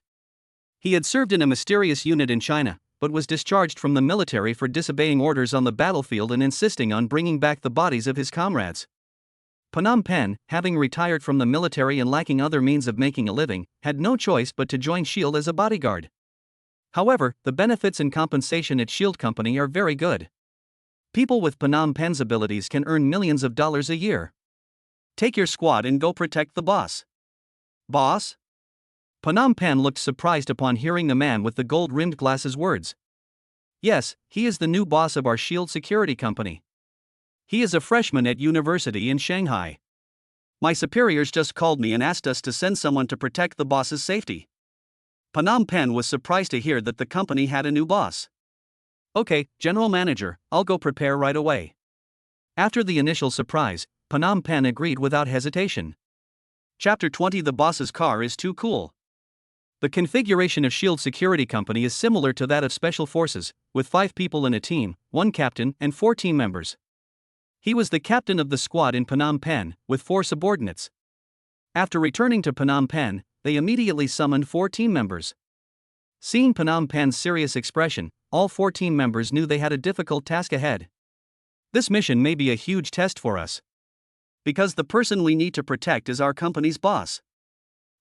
He had served in a mysterious unit in China, but was discharged from the military for disobeying orders on the battlefield and insisting on bringing back the bodies of his comrades. Phnom Penh, having retired from the military and lacking other means of making a living, had no choice but to join SHIELD as a bodyguard. However, the benefits and compensation at SHIELD Company are very good. People with Phnom Penh's abilities can earn millions of dollars a year. Take your squad and go protect the boss. Boss? Phnom Penh looked surprised upon hearing the man with the gold-rimmed glasses' words. Yes, he is the new boss of our Shield security company. He is a freshman at university in Shanghai. My superiors just called me and asked us to send someone to protect the boss's safety. Phnom Penh was surprised to hear that the company had a new boss. Okay, General Manager, I'll go prepare right away. After the initial surprise, Phnom Penh agreed without hesitation. Chapter 20. The boss's car is too cool. The configuration of Shield Security Company is similar to that of Special Forces, with 5 people in a team, 1 captain and 4 team members. He was the captain of the squad in Phnom Penh, with 4 subordinates. After returning to Phnom Penh, they immediately summoned 4 team members. Seeing Phnom Penh's serious expression, all 4 team members knew they had a difficult task ahead. This mission may be a huge test for us. Because the person we need to protect is our company's boss.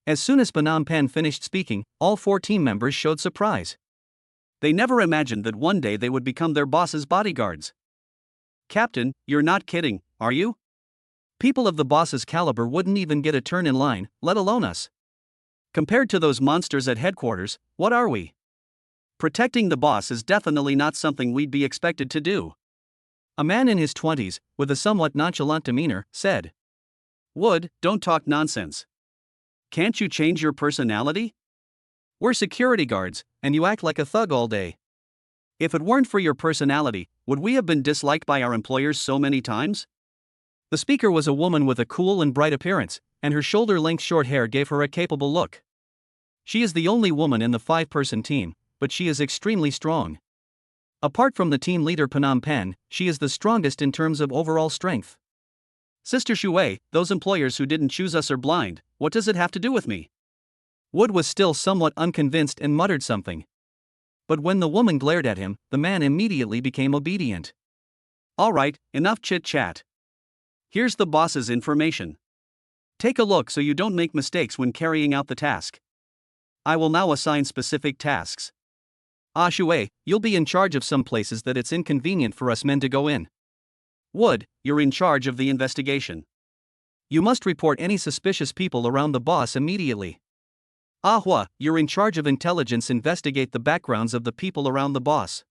As soon as Phnom Penh finished speaking, all 4 team members showed surprise. They never imagined that one day they would become their boss's bodyguards. Captain, you're not kidding, are you? People of the boss's caliber wouldn't even get a turn in line, let alone us. Compared to those monsters at headquarters, what are we? Protecting the boss is definitely not something we'd be expected to do. A man in his 20s, with a somewhat nonchalant demeanor, said. Wood, don't talk nonsense. Can't you change your personality? We're security guards, and you act like a thug all day. If it weren't for your personality, would we have been disliked by our employers so many times? The speaker was a woman with a cool and bright appearance, and her shoulder-length short hair gave her a capable look. She is the only woman in the 5-person team, but she is extremely strong. Apart from the team leader Phnom Penh, she is the strongest in terms of overall strength. Sister Shui, those employers who didn't choose us are blind, what does it have to do with me? Wood was still somewhat unconvinced and muttered something. But when the woman glared at him, the man immediately became obedient. All right, enough chit-chat. Here's the boss's information. Take a look so you don't make mistakes when carrying out the task. I will now assign specific tasks. Shui, you'll be in charge of some places that it's inconvenient for us men to go in. Wood, you're in charge of the investigation. You must report any suspicious people around the boss immediately. Hua, you're in charge of intelligence. Investigate the backgrounds of the people around the boss.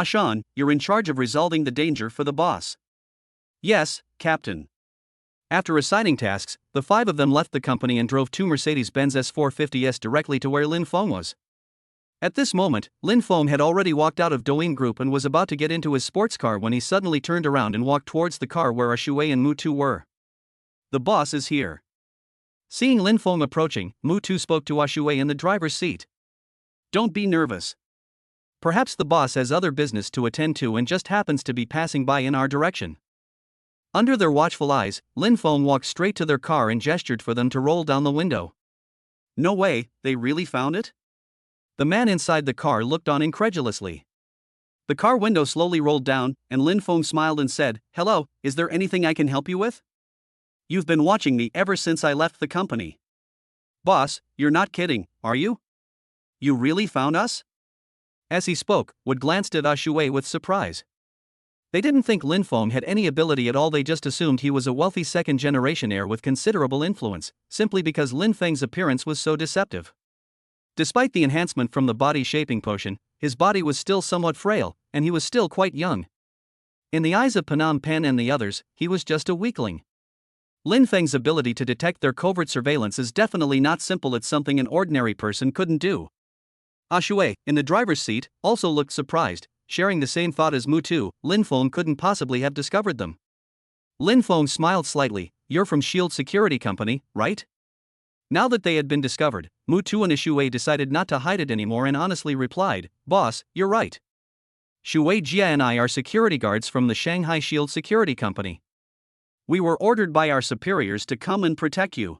Shan, you're in charge of resolving the danger for the boss. Yes, Captain. After assigning tasks, the 5 of them left the company and drove 2 Mercedes-Benz S450s directly to where Lin Feng was. At this moment, Lin Feng had already walked out of Douyin Group and was about to get into his sports car when he suddenly turned around and walked towards the car where Shui and Mu Tu were. The boss is here. Seeing Lin Feng approaching, Mu Tu spoke to Shui in the driver's seat. Don't be nervous. Perhaps the boss has other business to attend to and just happens to be passing by in our direction. Under their watchful eyes, Lin Feng walked straight to their car and gestured for them to roll down the window. No way, they really found it? The man inside the car looked on incredulously. The car window slowly rolled down, and Lin Feng smiled and said, Hello, is there anything I can help you with? You've been watching me ever since I left the company. Boss, you're not kidding, are you? You really found us? As he spoke, Wood glanced at Shui with surprise. They didn't think Lin Feng had any ability at all. They just assumed he was a wealthy second-generation heir with considerable influence, simply because Lin Feng's appearance was so deceptive. Despite the enhancement from the body-shaping potion, his body was still somewhat frail, and he was still quite young. In the eyes of Phnom Penh and the others, he was just a weakling. Lin Feng's ability to detect their covert surveillance is definitely not simple. It's something an ordinary person couldn't do. Shui, in the driver's seat, also looked surprised. Sharing the same thought as Mu Tu, Lin Feng couldn't possibly have discovered them. Lin Feng smiled slightly. You're from Shield Security Company, right? Now that they had been discovered, Mu Tu and Shui decided not to hide it anymore and honestly replied, Boss, you're right. Shui Jia and I are security guards from the Shanghai Shield Security Company. We were ordered by our superiors to come and protect you.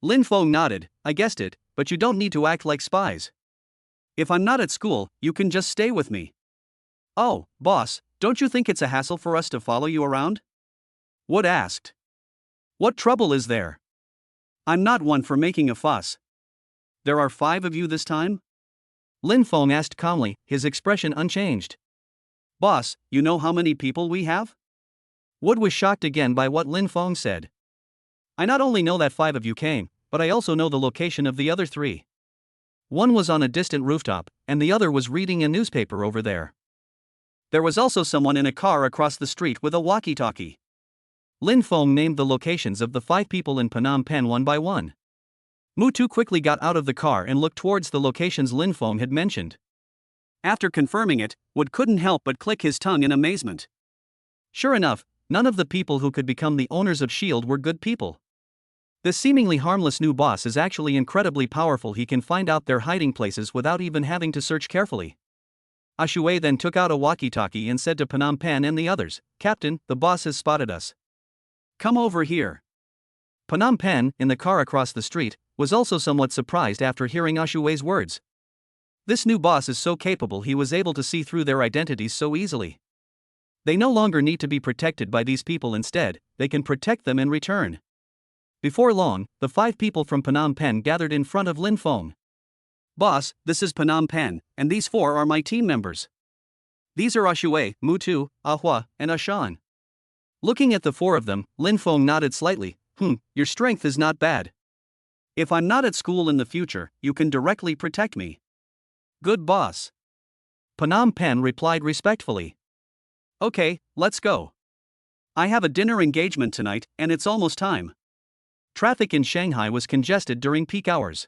Lin Feng nodded. I guessed it, but you don't need to act like spies. If I'm not at school, you can just stay with me. Oh, boss, don't you think it's a hassle for us to follow you around? Wood asked. What trouble is there? I'm not one for making a fuss. There are 5 of you this time? Lin Feng asked calmly, his expression unchanged. Boss, you know how many people we have? Wood was shocked again by what Lin Feng said. I not only know that 5 of you came, but I also know the location of the other 3. One was on a distant rooftop, and the other was reading a newspaper over there. There was also someone in a car across the street with a walkie-talkie. Lin Feng named the locations of the 5 people in Phnom Penh one by one. Mutu quickly got out of the car and looked towards the locations Lin Feng had mentioned. After confirming it, Wood couldn't help but click his tongue in amazement. Sure enough, none of the people who could become the owners of S.H.I.E.L.D. were good people. This seemingly harmless new boss is actually incredibly powerful. He can find out their hiding places without even having to search carefully. Ashui then took out a walkie-talkie and said to Phnom Penh and the others, "Captain, the boss has spotted us. Come over here." Phnom Penh, in the car across the street, was also somewhat surprised after hearing Ashui's words. This new boss is so capable he was able to see through their identities so easily. They no longer need to be protected by these people, instead, they can protect them in return. Before long, the 5 people from Phnom Penh gathered in front of Lin Feng. "Boss, this is Phnom Penh, and these 4 are my team members. These are Ashui, Mutu, Ahua, and Ashan." Looking at the 4 of them, Lin Feng nodded slightly. Your strength is not bad. If I'm not at school in the future, you can directly protect me." "Good boss." Phnom Penh replied respectfully. "Okay, let's go. I have a dinner engagement tonight, and it's almost time." Traffic in Shanghai was congested during peak hours.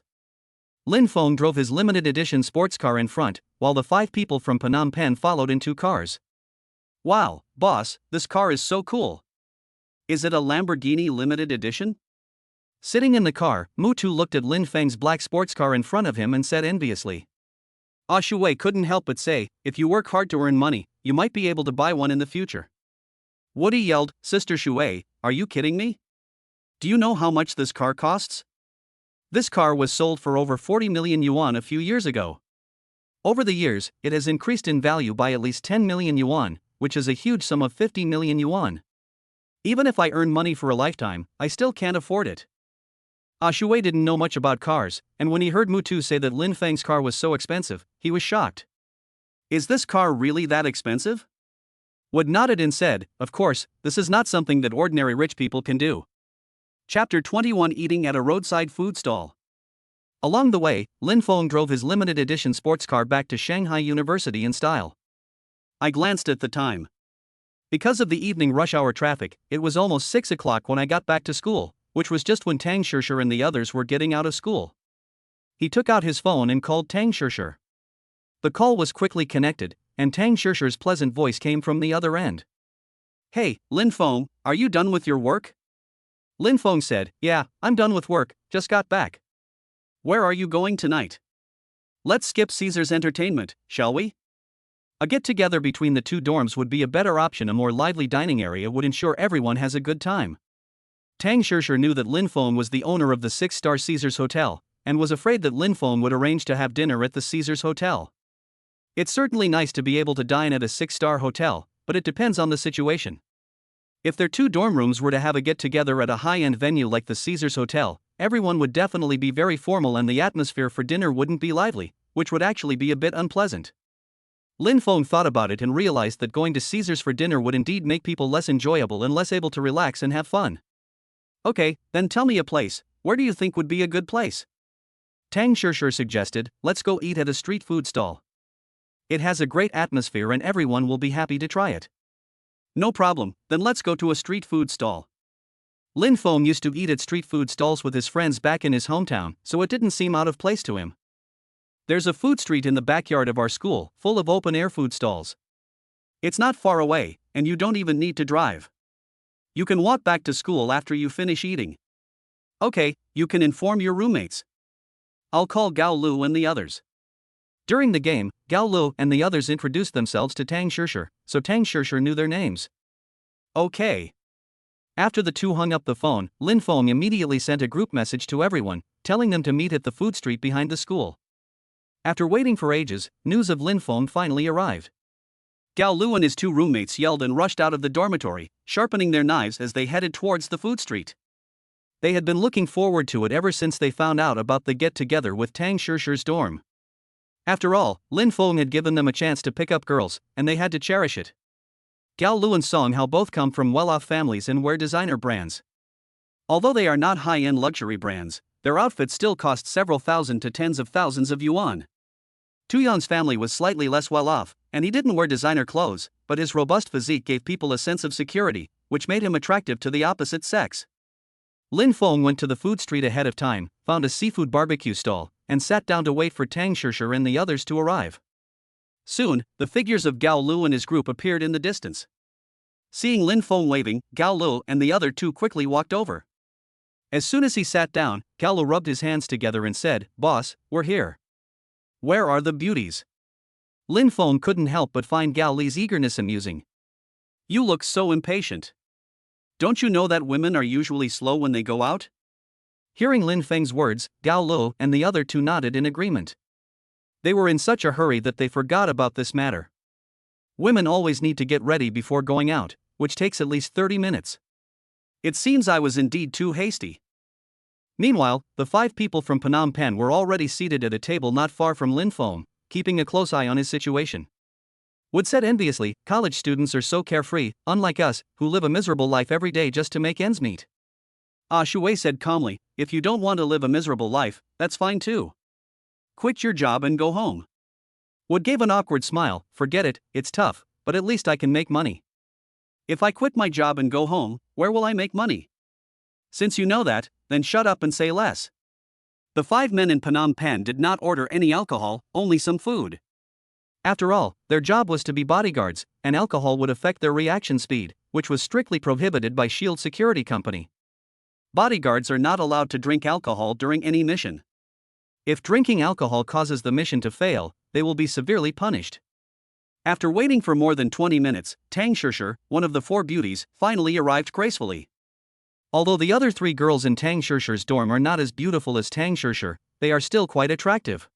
Lin Feng drove his limited edition sports car in front, while the 5 people from Phnom Penh followed in 2 cars. "Wow, boss, this car is so cool. Is it a Lamborghini limited edition?" Sitting in the car, Mutu looked at Lin Feng's black sports car in front of him and said enviously. Ashui couldn't help but say, "If you work hard to earn money, you might be able to buy one in the future." Woody yelled, "Sister Shui, are you kidding me? Do you know how much this car costs?" This car was sold for over 40 million yuan a few years ago. Over the years, it has increased in value by at least 10 million yuan, which is a huge sum of 50 million yuan. Even if I earn money for a lifetime, I still can't afford it. Ashui didn't know much about cars, and when he heard Mutu say that Lin Feng's car was so expensive, he was shocked. "Is this car really that expensive?" Wood nodded and said, "Of course, this is not something that ordinary rich people can do." Chapter 21: Eating at a roadside food stall. Along the way, Lin Feng drove his limited edition sports car back to Shanghai University in style. I glanced at the time. Because of the evening rush hour traffic, it was almost 6 o'clock when I got back to school, which was just when Tang Shishir and the others were getting out of school. He took out his phone and called Tang Shishir. The call was quickly connected, and Tang Shishir's pleasant voice came from the other end. "Hey, Lin Feng, are you done with your work?" Lin Feng said, "Yeah, I'm done with work, just got back." "Where are you going tonight?" "Let's skip Caesar's entertainment, shall we?" A get-together between the 2 dorms would be a better option. A more lively dining area would ensure everyone has a good time. Tang Shishir knew that Lin Feng was the owner of the 6-star Caesar's Hotel, and was afraid that Lin Feng would arrange to have dinner at the Caesar's Hotel. It's certainly nice to be able to dine at a 6-star hotel, but it depends on the situation. If their 2 dorm rooms were to have a get-together at a high-end venue like the Caesar's Hotel, everyone would definitely be very formal and the atmosphere for dinner wouldn't be lively, which would actually be a bit unpleasant. Lin Feng thought about it and realized that going to Caesar's for dinner would indeed make people less enjoyable and less able to relax and have fun. "Okay, then tell me a place. Where do you think would be a good place?" Tang Shishir suggested, "Let's go eat at a street food stall. It has a great atmosphere and everyone will be happy to try it." "No problem, then let's go to a street food stall." Lin Feng used to eat at street food stalls with his friends back in his hometown, so it didn't seem out of place to him. "There's a food street in the backyard of our school, full of open-air food stalls. It's not far away, and you don't even need to drive. You can walk back to school after you finish eating." "Okay, you can inform your roommates. I'll call Gao Lu and the others." During the game, Gao Lu and the others introduced themselves to Tang Shishir, so Tang Shishir knew their names. "Okay." After the 2 hung up the phone, Lin Feng immediately sent a group message to everyone, telling them to meet at the food street behind the school. After waiting for ages, news of Lin Feng finally arrived. Gao Lu and his 2 roommates yelled and rushed out of the dormitory, sharpening their knives as they headed towards the food street. They had been looking forward to it ever since they found out about the get-together with Tang Shishir's dorm. After all, Lin Feng had given them a chance to pick up girls, and they had to cherish it. Gao Lu and Song Hao both come from well-off families and wear designer brands. Although they are not high-end luxury brands, Their outfits still cost several thousand to tens of thousands of yuan. Tuyon's family was slightly less well off, and he didn't wear designer clothes, but his robust physique gave people a sense of security, which made him attractive to the opposite sex. Lin Feng went to the food street ahead of time, found a seafood barbecue stall, and sat down to wait for Tang Shishir and the others to arrive. Soon, the figures of Gao Lu and his group appeared in the distance. Seeing Lin Feng waving, Gao Lu and the other two quickly walked over. As soon as he sat down, Gao Lu rubbed his hands together and said, "Boss, we're here." "Where are the beauties?" Lin Feng couldn't help but find Gao Li's eagerness amusing. "You look so impatient. Don't you know that women are usually slow when they go out?" Hearing Lin Feng's words, Gao Lu and the other two nodded in agreement. They were in such a hurry that they forgot about this matter. Women always need to get ready before going out, which takes at least 30 minutes. It seems I was indeed too hasty. Meanwhile, the 5 people from Phnom Penh were already seated at a table not far from Lin Feng, keeping a close eye on his situation. Wood said enviously, "College students are so carefree, unlike us, who live a miserable life every day just to make ends meet." Shui said calmly, "If you don't want to live a miserable life, that's fine too. Quit your job and go home." Wood gave an awkward smile, "Forget it, it's tough, but at least I can make money." "If I quit my job and go home, where will I make money?" "Since you know that, then shut up and say less." The 5 men in Phnom Penh did not order any alcohol, only some food. After all, their job was to be bodyguards, and alcohol would affect their reaction speed, which was strictly prohibited by Shield Security Company. Bodyguards are not allowed to drink alcohol during any mission. If drinking alcohol causes the mission to fail, they will be severely punished. After waiting for more than 20 minutes, Tang Shishir, one of the 4 beauties, finally arrived gracefully. Although the other 3 girls in Tang Shishir's dorm are not as beautiful as Tang Shishir, they are still quite attractive.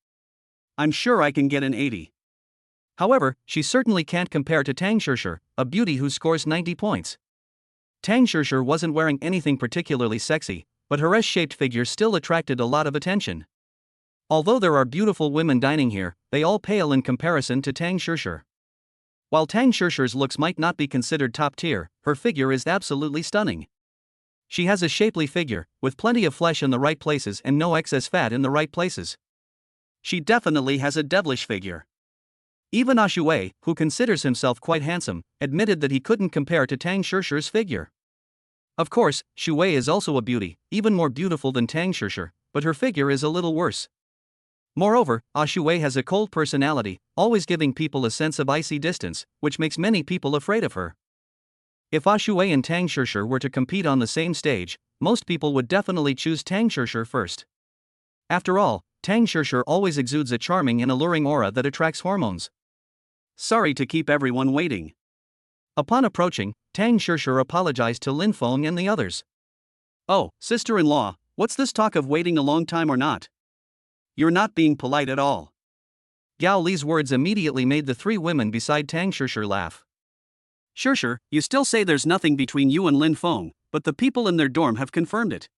"I'm sure I can get an 80. However, she certainly can't compare to Tang Shishir, a beauty who scores 90 points. Tang Shishir wasn't wearing anything particularly sexy, but her S-shaped figure still attracted a lot of attention. Although there are beautiful women dining here, they all pale in comparison to Tang Shishir. While Tang Shishir's looks might not be considered top tier, her figure is absolutely stunning. She has a shapely figure, with plenty of flesh in the right places and no excess fat in the right places. She definitely has a devilish figure. Even Shui, who considers himself quite handsome, admitted that he couldn't compare to Tang Shishir's figure. Of course, Shui is also a beauty, even more beautiful than Tang Shishir, but her figure is a little worse. Moreover, Shui has a cold personality, always giving people a sense of icy distance, which makes many people afraid of her. If Shui and Tang Shishir were to compete on the same stage, most people would definitely choose Tang Shishir first. After all, Tang Shishir always exudes a charming and alluring aura that attracts hormones. "Sorry to keep everyone waiting." Upon approaching, Tang Shishir apologized to Lin Feng and the others. "Oh, sister-in-law, what's this talk of waiting a long time or not? You're not being polite at all." Gao Li's words immediately made the 3 women beside Tang Shishir laugh. "Shishir, you still say there's nothing between you and Lin Feng, but the people in their dorm have confirmed it."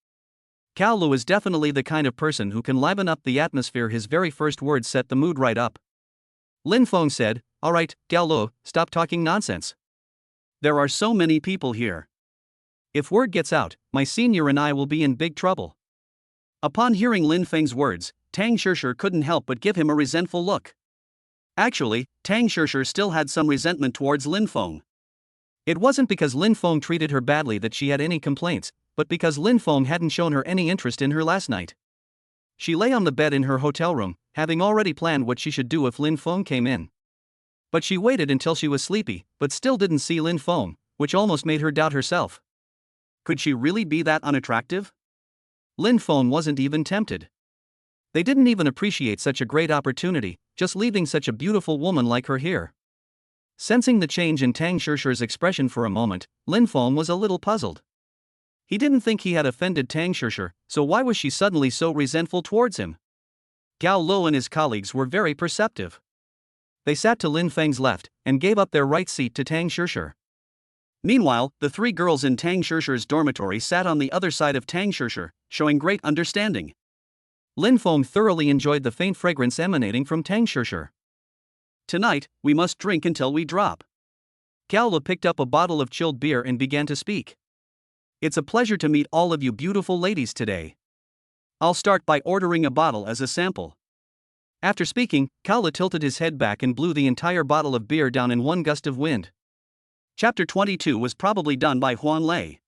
Gao Lu is definitely the kind of person who can liven up the atmosphere. His very first words set the mood right up. Lin Feng said, "Alright, Gao Lu, stop talking nonsense. There are so many people here. If word gets out, my senior and I will be in big trouble." Upon hearing Lin Feng's words, Tang Shishir couldn't help but give him a resentful look. Actually, Tang Shishir still had some resentment towards Lin Feng. It wasn't because Lin Feng treated her badly that she had any complaints, but because Lin Feng hadn't shown her any interest in her last night. She lay on the bed in her hotel room, having already planned what she should do if Lin Feng came in. But she waited until she was sleepy, but still didn't see Lin Feng, which almost made her doubt herself. Could she really be that unattractive? Lin Feng wasn't even tempted. They didn't even appreciate such a great opportunity, just leaving such a beautiful woman like her here. Sensing the change in Tang Shishir's expression for a moment, Lin Feng was a little puzzled. He didn't think he had offended Tang Shishir, so why was she suddenly so resentful towards him? Gao Lu and his colleagues were very perceptive. They sat to Lin Feng's left, and gave up their right seat to Tang Shishir. Meanwhile, the 3 girls in Tang Shishir's dormitory sat on the other side of Tang Shishir, showing great understanding. Lin Feng thoroughly enjoyed the faint fragrance emanating from Tang Shishir. "Tonight, we must drink until we drop." Gao Lu picked up a bottle of chilled beer and began to speak. "It's a pleasure to meet all of you beautiful ladies today. I'll start by ordering a bottle as a sample. After speaking, Cao Lu tilted his head back and blew the entire bottle of beer down in one gust of wind. Chapter 22 was probably done by Huan Lei.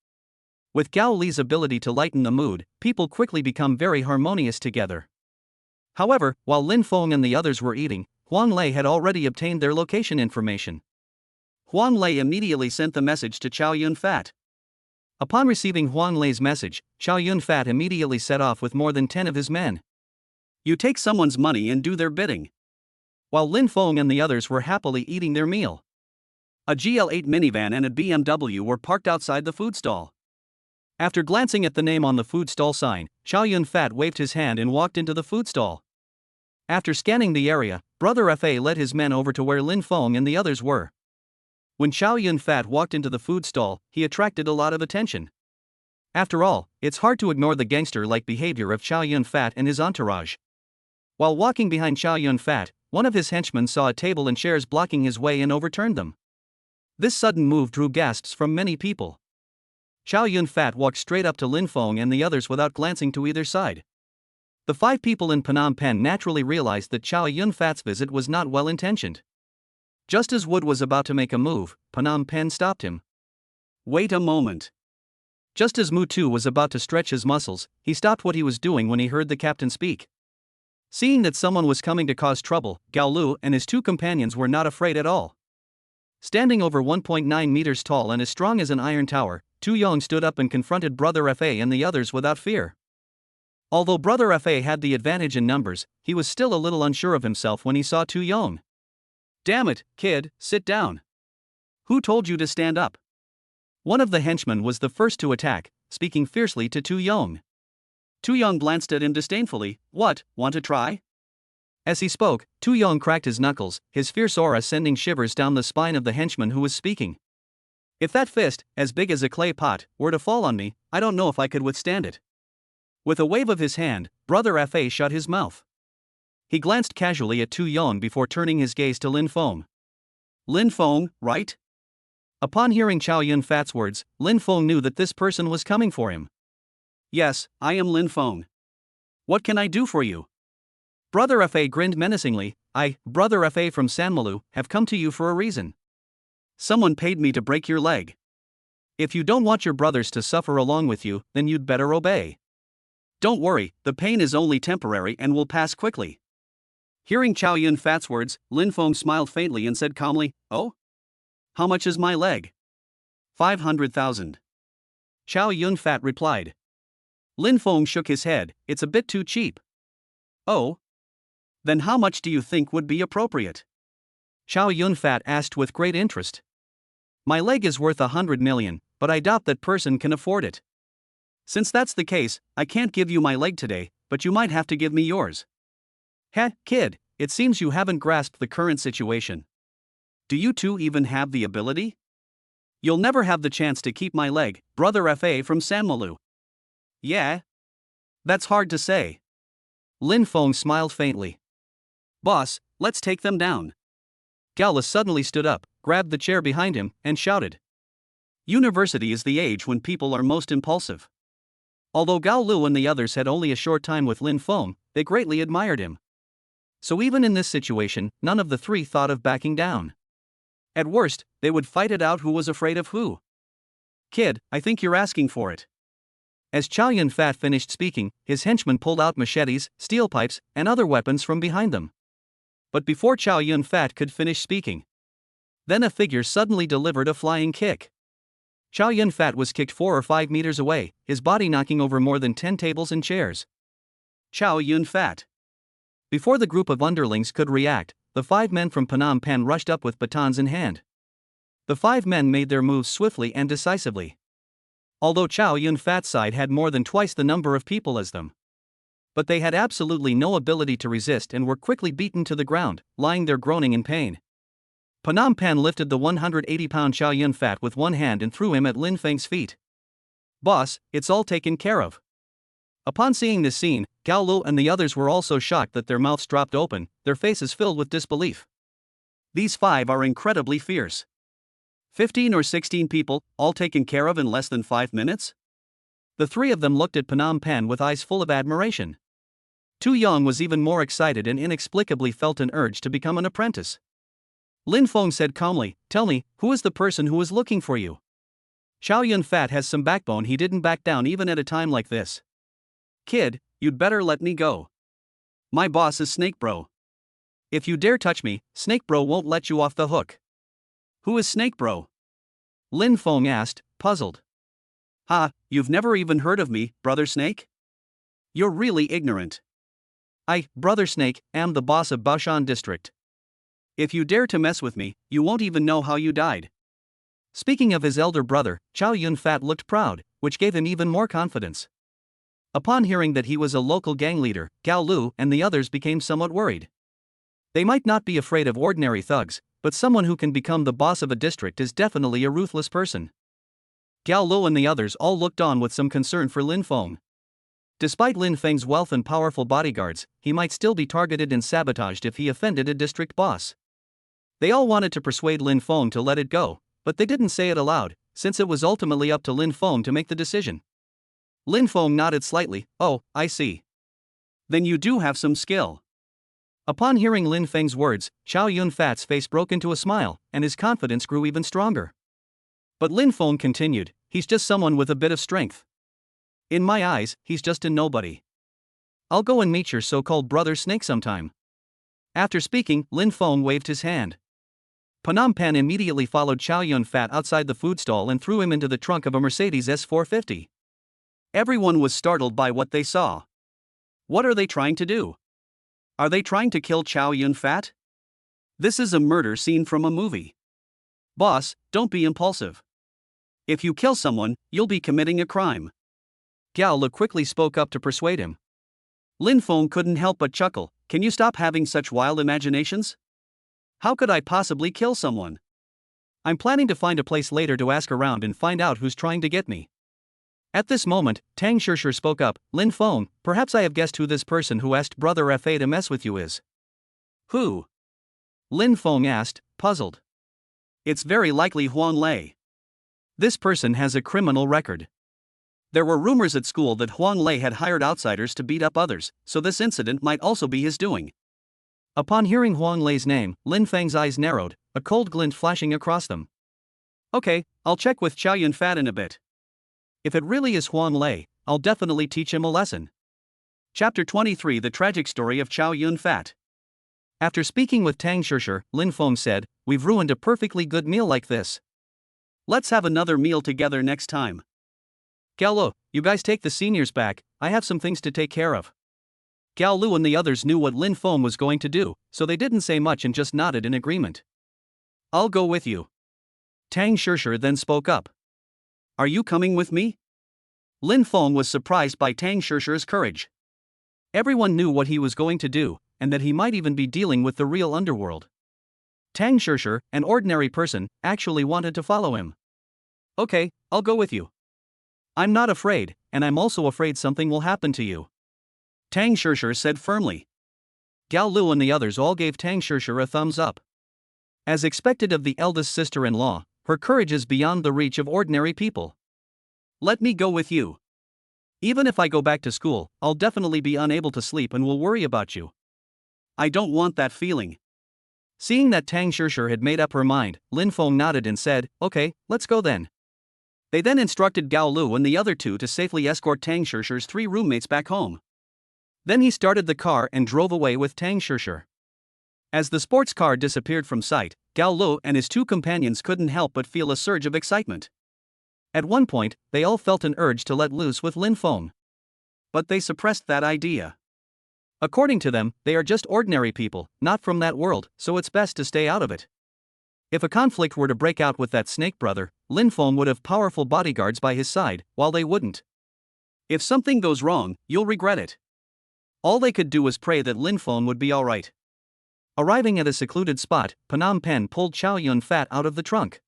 With Gao Li's ability to lighten the mood, people quickly become very harmonious together. However, while Lin Feng and the others were eating, Huan Lei had already obtained their location information. Huan Lei immediately sent the message to Chow Yun Fat. Upon receiving Huan Lei's message, Chow Yun Fat immediately set off with more than 10 of his men. You take someone's money and do their bidding. While Lin Feng and the others were happily eating their meal, a GL8 minivan and a BMW were parked outside the food stall. After glancing at the name on the food stall sign, Chow Yun Fat waved his hand and walked into the food stall. After scanning the area, Brother Fa led his men over to where Lin Feng and the others were. When Chow Yun Fat walked into the food stall, he attracted a lot of attention. After all, it's hard to ignore the gangster-like behavior of Chow Yun Fat and his entourage. While walking behind Chow Yun Fat, one of his henchmen saw a table and chairs blocking his way and overturned them. This sudden move drew gasps from many people. Chow Yun Fat walked straight up to Lin Feng and the others without glancing to either side. The 5 people in Phnom Penh naturally realized that Chow Yun Fat's visit was not well intentioned. Just as Wood was about to make a move, Phnom Penh stopped him. Wait a moment. Just as Mutu was about to stretch his muscles, he stopped what he was doing when he heard the captain speak. Seeing that someone was coming to cause trouble, Gao Lu and his 2 companions were not afraid at all. Standing over 1.9 meters tall and as strong as an iron tower, Tu Yong stood up and confronted Brother Fa and the others without fear. Although Brother Fa had the advantage in numbers, he was still a little unsure of himself when he saw Tu Yong. Damn it, kid, sit down. Who told you to stand up? One of the henchmen was the first to attack, speaking fiercely to Tu Yong. Tu Yong glanced at him disdainfully. What, want to try? As he spoke, Tu Yong cracked his knuckles, his fierce aura sending shivers down the spine of the henchman who was speaking. If that fist, as big as a clay pot, were to fall on me, I don't know if I could withstand it. With a wave of his hand, Brother Fa shut his mouth. He glanced casually at Tu Yong before turning his gaze to Lin Feng. Lin Feng, right? Upon hearing Chow Yun Fat's words, Lin Feng knew that this person was coming for him. Yes, I am Lin Feng. What can I do for you? Brother Fa grinned menacingly. I, Brother Fa from Sanmalu, have come to you for a reason. Someone paid me to break your leg. If you don't want your brothers to suffer along with you, then you'd better obey. Don't worry, the pain is only temporary and will pass quickly. Hearing Chow Yun Fat's words, Lin Feng smiled faintly and said calmly, Oh? How much is my leg? 500,000. Chow Yun Fat replied. Lin Feng shook his head. It's a bit too cheap. Oh? Then how much do you think would be appropriate? Chow Yun Fat asked with great interest. My leg is worth 100 million, but I doubt that person can afford it. Since that's the case, I can't give you my leg today, but you might have to give me yours. Heh, kid, it seems you haven't grasped the current situation. Do you two even have the ability? You'll never have the chance to keep my leg, Brother Fa from Sanmalu. Yeah? That's hard to say. Lin Feng smiled faintly. Boss, let's take them down. Gao Lu suddenly stood up, grabbed the chair behind him, and shouted. University is the age when people are most impulsive. Although Gao Lu and the others had only a short time with Lin Feng, they greatly admired him. So even in this situation, none of the 3 thought of backing down. At worst, they would fight it out who was afraid of who. Kid, I think you're asking for it. As Chow Yun Fat finished speaking, his henchmen pulled out machetes, steel pipes, and other weapons from behind them. But before Chow Yun Fat could finish speaking, then a figure suddenly delivered a flying kick. Chow Yun Fat was kicked 4 or 5 meters away, his body knocking over more than 10 tables and chairs. Chow Yun Fat. Before the group of underlings could react, the 5 men from Phnom Penh rushed up with batons in hand. The 5 men made their moves swiftly and decisively. Although Chow Yun Fat's side had more than twice the number of people as them. But they had absolutely no ability to resist and were quickly beaten to the ground, lying there groaning in pain. Phnom Penh lifted the 180-pound Chow Yun Fat with one hand and threw him at Lin Feng's feet. Boss, it's all taken care of. Upon seeing this scene, Gao Lu and the others were also shocked that their mouths dropped open, their faces filled with disbelief. These 5 are incredibly fierce. 15 or 16 people, all taken care of in less than 5 minutes? The three of them looked at Phnom Penh with eyes full of admiration. Tu Yong was even more excited and inexplicably felt an urge to become an apprentice. Lin Feng said calmly, "Tell me, who is the person who is looking for you?" Chow Yun Fat has some backbone. He didn't back down even at a time like this. "Kid, you'd better let me go. My boss is Snake Bro. If you dare touch me, Snake Bro won't let you off the hook." "Who is Snake Bro?" Lin Feng asked, puzzled. "Ha, you've never even heard of me, Brother Snake? You're really ignorant. I, Brother Snake, am the boss of Baoshan District. If you dare to mess with me, you won't even know how you died." Speaking of his elder brother, Chow Yun Fat looked proud, which gave him even more confidence. Upon hearing that he was a local gang leader, Gao Lu and the others became somewhat worried. They might not be afraid of ordinary thugs, but someone who can become the boss of a district is definitely a ruthless person. Gao Lu and the others all looked on with some concern for Lin Feng. Despite Lin Feng's wealth and powerful bodyguards, he might still be targeted and sabotaged if he offended a district boss. They all wanted to persuade Lin Feng to let it go, but they didn't say it aloud, since it was ultimately up to Lin Feng to make the decision. Lin Feng nodded slightly. "Oh, I see. Then you do have some skill." Upon hearing Lin Feng's words, Chow Yun Fat's face broke into a smile, and his confidence grew even stronger. But Lin Feng continued, "He's just someone with a bit of strength. In my eyes, he's just a nobody. I'll go and meet your so-called brother Snake sometime." After speaking, Lin Feng waved his hand. Phnom Penh immediately followed Chow Yun Fat outside the food stall and threw him into the trunk of a Mercedes S450. Everyone was startled by what they saw. What are they trying to do? Are they trying to kill Chow Yun Fat? This is a murder scene from a movie. "Boss, don't be impulsive. If you kill someone, you'll be committing a crime." Gao Lu quickly spoke up to persuade him. Lin Feng couldn't help but chuckle. "Can you stop having such wild imaginations? How could I possibly kill someone? I'm planning to find a place later to ask around and find out who's trying to get me." At this moment, Tang Shishir spoke up. "Lin Feng, perhaps I have guessed who this person who asked Brother Fa to mess with you is." "Who?" Lin Feng asked, puzzled. "It's very likely Huang Lei. This person has a criminal record. There were rumors at school that Huang Lei had hired outsiders to beat up others, so this incident might also be his doing." Upon hearing Huang Lei's name, Lin Feng's eyes narrowed, a cold glint flashing across them. "Okay, I'll check with Chow Yun Fat in a bit. If it really is Huang Lei, I'll definitely teach him a lesson." Chapter 23: The Tragic Story of Chow Yun Fat. After speaking with Tang Shishir, Lin Feng said, "We've ruined a perfectly good meal like this. Let's have another meal together next time. Gao Lu, you guys take the seniors back, I have some things to take care of." Gao Lu and the others knew what Lin Feng was going to do, so they didn't say much and just nodded in agreement. "I'll go with you." Tang Shishir then spoke up. "Are you coming with me?" Lin Feng was surprised by Tang Shishir's courage. Everyone knew what he was going to do, and that he might even be dealing with the real underworld. Tang Shishir, an ordinary person, actually wanted to follow him. "Okay, I'll go with you. I'm not afraid, and I'm also afraid something will happen to you," Tang Shishir said firmly. Gao Lu and the others all gave Tang Shishir a thumbs up. As expected of the eldest sister-in-law, her courage is beyond the reach of ordinary people. "Let me go with you. Even if I go back to school, I'll definitely be unable to sleep and will worry about you. I don't want that feeling." Seeing that Tang Shishir had made up her mind, Lin Feng nodded and said, "Okay, let's go then." They then instructed Gao Lu and the other two to safely escort Tang Shishir's three roommates back home. Then he started the car and drove away with Tang Shishir. As the sports car disappeared from sight, Gao Lu and his two companions couldn't help but feel a surge of excitement. At one point, they all felt an urge to let loose with Lin Feng. But they suppressed that idea. According to them, they are just ordinary people, not from that world, so it's best to stay out of it. If a conflict were to break out with that snake brother, Lin Feng would have powerful bodyguards by his side, while they wouldn't. If something goes wrong, you'll regret it. All they could do was pray that Lin Feng would be alright. Arriving at a secluded spot, Phnom Penh pulled Chow Yun Fat out of the trunk.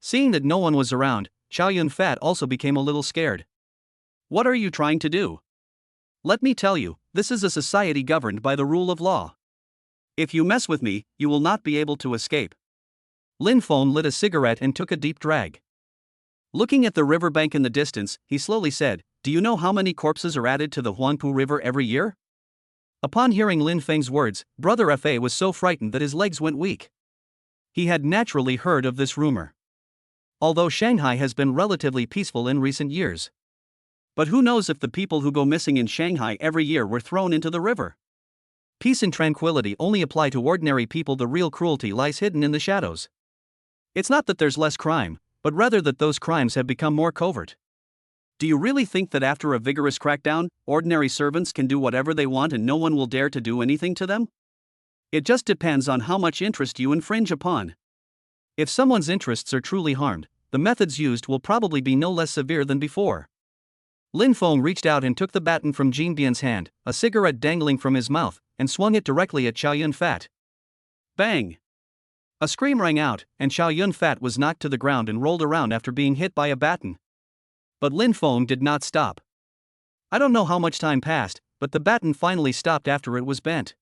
Seeing that no one was around, Chow Yun Fat also became a little scared. "What are you trying to do? Let me tell you, this is a society governed by the rule of law. If you mess with me, you will not be able to escape." Lin Feng lit a cigarette and took a deep drag. Looking at the riverbank in the distance, he slowly said, "Do you know how many corpses are added to the Huangpu River every year?" Upon hearing Lin Feng's words, Brother Fa was so frightened that his legs went weak. He had naturally heard of this rumor. Although Shanghai has been relatively peaceful in recent years. But who knows if the people who go missing in Shanghai every year were thrown into the river? Peace and tranquility only apply to ordinary people. The real cruelty lies hidden in the shadows. It's not that there's less crime, but rather that those crimes have become more covert. Do you really think that after a vigorous crackdown, ordinary servants can do whatever they want and no one will dare to do anything to them? It just depends on how much interest you infringe upon. If someone's interests are truly harmed, the methods used will probably be no less severe than before. Lin Feng reached out and took the baton from Jin Bian's hand, a cigarette dangling from his mouth, and swung it directly at Chow Yun Fat. Bang! A scream rang out, and Chow Yun Fat was knocked to the ground and rolled around after being hit by a baton. But Lin Feng did not stop. I don't know how much time passed, but the baton finally stopped after it was bent.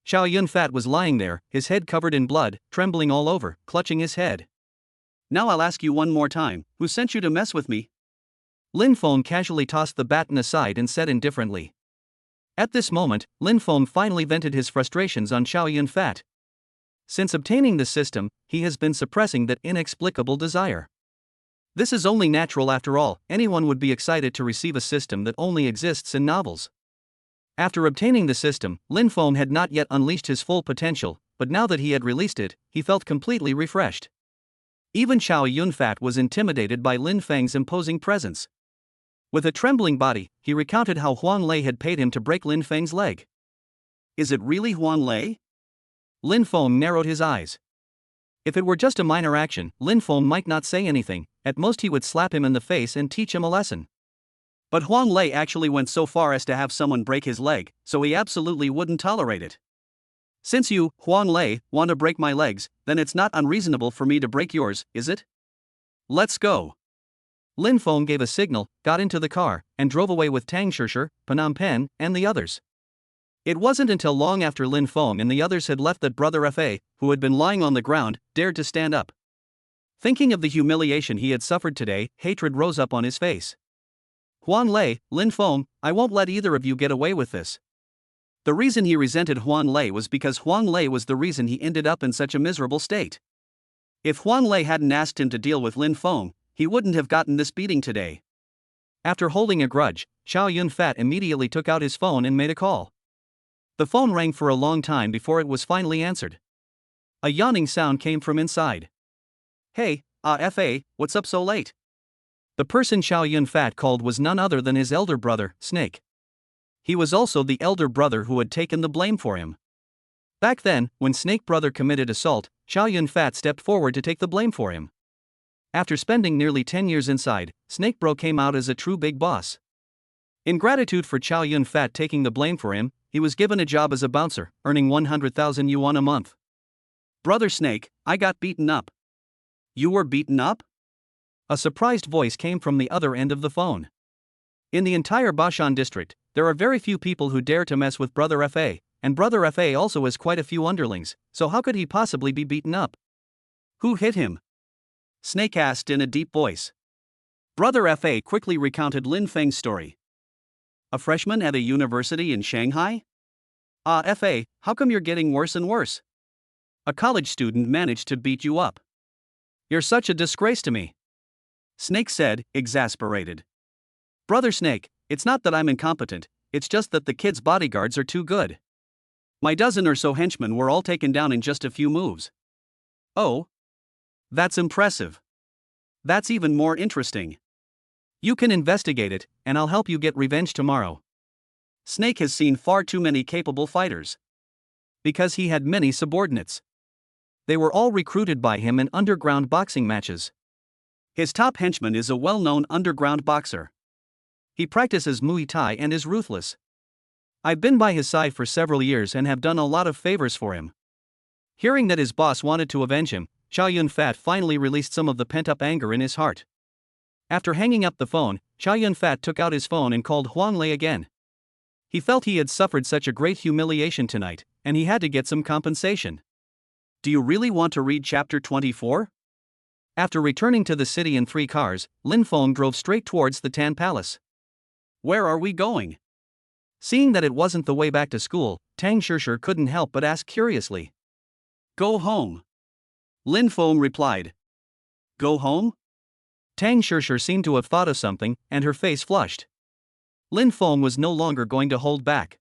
Chow Yun Fat was lying there, his head covered in blood, trembling all over, clutching his head. "Now I'll ask you one more time, who sent you to mess with me?" Lin Feng casually tossed the baton aside and said indifferently. At this moment, Lin Feng finally vented his frustrations on Chow Yun Fat. Since obtaining the system, he has been suppressing that inexplicable desire. This is only natural after all. Anyone would be excited to receive a system that only exists in novels. After obtaining the system, Lin Feng had not yet unleashed his full potential, but now that he had released it, he felt completely refreshed. Even Chow Yun Fat was intimidated by Lin Feng's imposing presence. With a trembling body, he recounted how Huang Lei had paid him to break Lin Feng's leg. "Is it really Huang Lei?" Lin Feng narrowed his eyes. If it were just a minor action, Lin Feng might not say anything, at most he would slap him in the face and teach him a lesson. But Huang Lei actually went so far as to have someone break his leg, so he absolutely wouldn't tolerate it. "Since you, Huang Lei, want to break my legs, then it's not unreasonable for me to break yours, is it? Let's go." Lin Feng gave a signal, got into the car, and drove away with Tang Shishir, Phnom Penh, and the others. It wasn't until long after Lin Feng and the others had left that Brother Fa, who had been lying on the ground, dared to stand up. Thinking of the humiliation he had suffered today, hatred rose up on his face. "Huang Lei, Lin Feng, I won't let either of you get away with this." The reason he resented Huang Lei was because Huang Lei was the reason he ended up in such a miserable state. If Huang Lei hadn't asked him to deal with Lin Feng, he wouldn't have gotten this beating today. After holding a grudge, Chow Yun Fat immediately took out his phone and made a call. The phone rang for a long time before it was finally answered. A yawning sound came from inside. "Hey, Fa, what's up so late?" The person Chow Yun Fat called was none other than his elder brother, Snake. He was also the elder brother who had taken the blame for him. Back then, when Snake Brother committed assault, Chow Yun Fat stepped forward to take the blame for him. After spending nearly 10 years inside, Snake Bro came out as a true big boss. In gratitude for Chow Yun Fat taking the blame for him, he was given a job as a bouncer, earning 100,000 yuan a month. "Brother Snake, I got beaten up." "You were beaten up?" A surprised voice came from the other end of the phone. In the entire Bashan district, there are very few people who dare to mess with Brother Fa, and Brother Fa also has quite a few underlings, so how could he possibly be beaten up? "Who hit him?" Snake asked in a deep voice. Brother Fa quickly recounted Lin Feng's story. "A freshman at a university in Shanghai? Fa, how come you're getting worse and worse? A college student managed to beat you up. You're such a disgrace to me." Snake said, exasperated. "Brother Snake, it's not that I'm incompetent, it's just that the kid's bodyguards are too good. My dozen or so henchmen were all taken down in just a few moves." "Oh? That's impressive. That's even more interesting. You can investigate it, and I'll help you get revenge tomorrow." Snake has seen far too many capable fighters. Because he had many subordinates. They were all recruited by him in underground boxing matches. His top henchman is a well-known underground boxer. He practices Muay Thai and is ruthless. I've been by his side for several years and have done a lot of favors for him. Hearing that his boss wanted to avenge him, Chow Yun Fat finally released some of the pent-up anger in his heart. After hanging up the phone, Chow Yun Fat took out his phone and called Huang Lei again. He felt he had suffered such a great humiliation tonight, and he had to get some compensation. "Do you really want to read chapter 24? After returning to the city in 3 cars, Lin Feng drove straight towards the Tan Palace. Where are we going? Seeing that it wasn't the way back to school, Tang Shishir couldn't help but ask curiously. Go home. Lin Feng replied. Go home? Tang Shishir seemed to have thought of something, and her face flushed. Lin Feng was no longer going to hold back.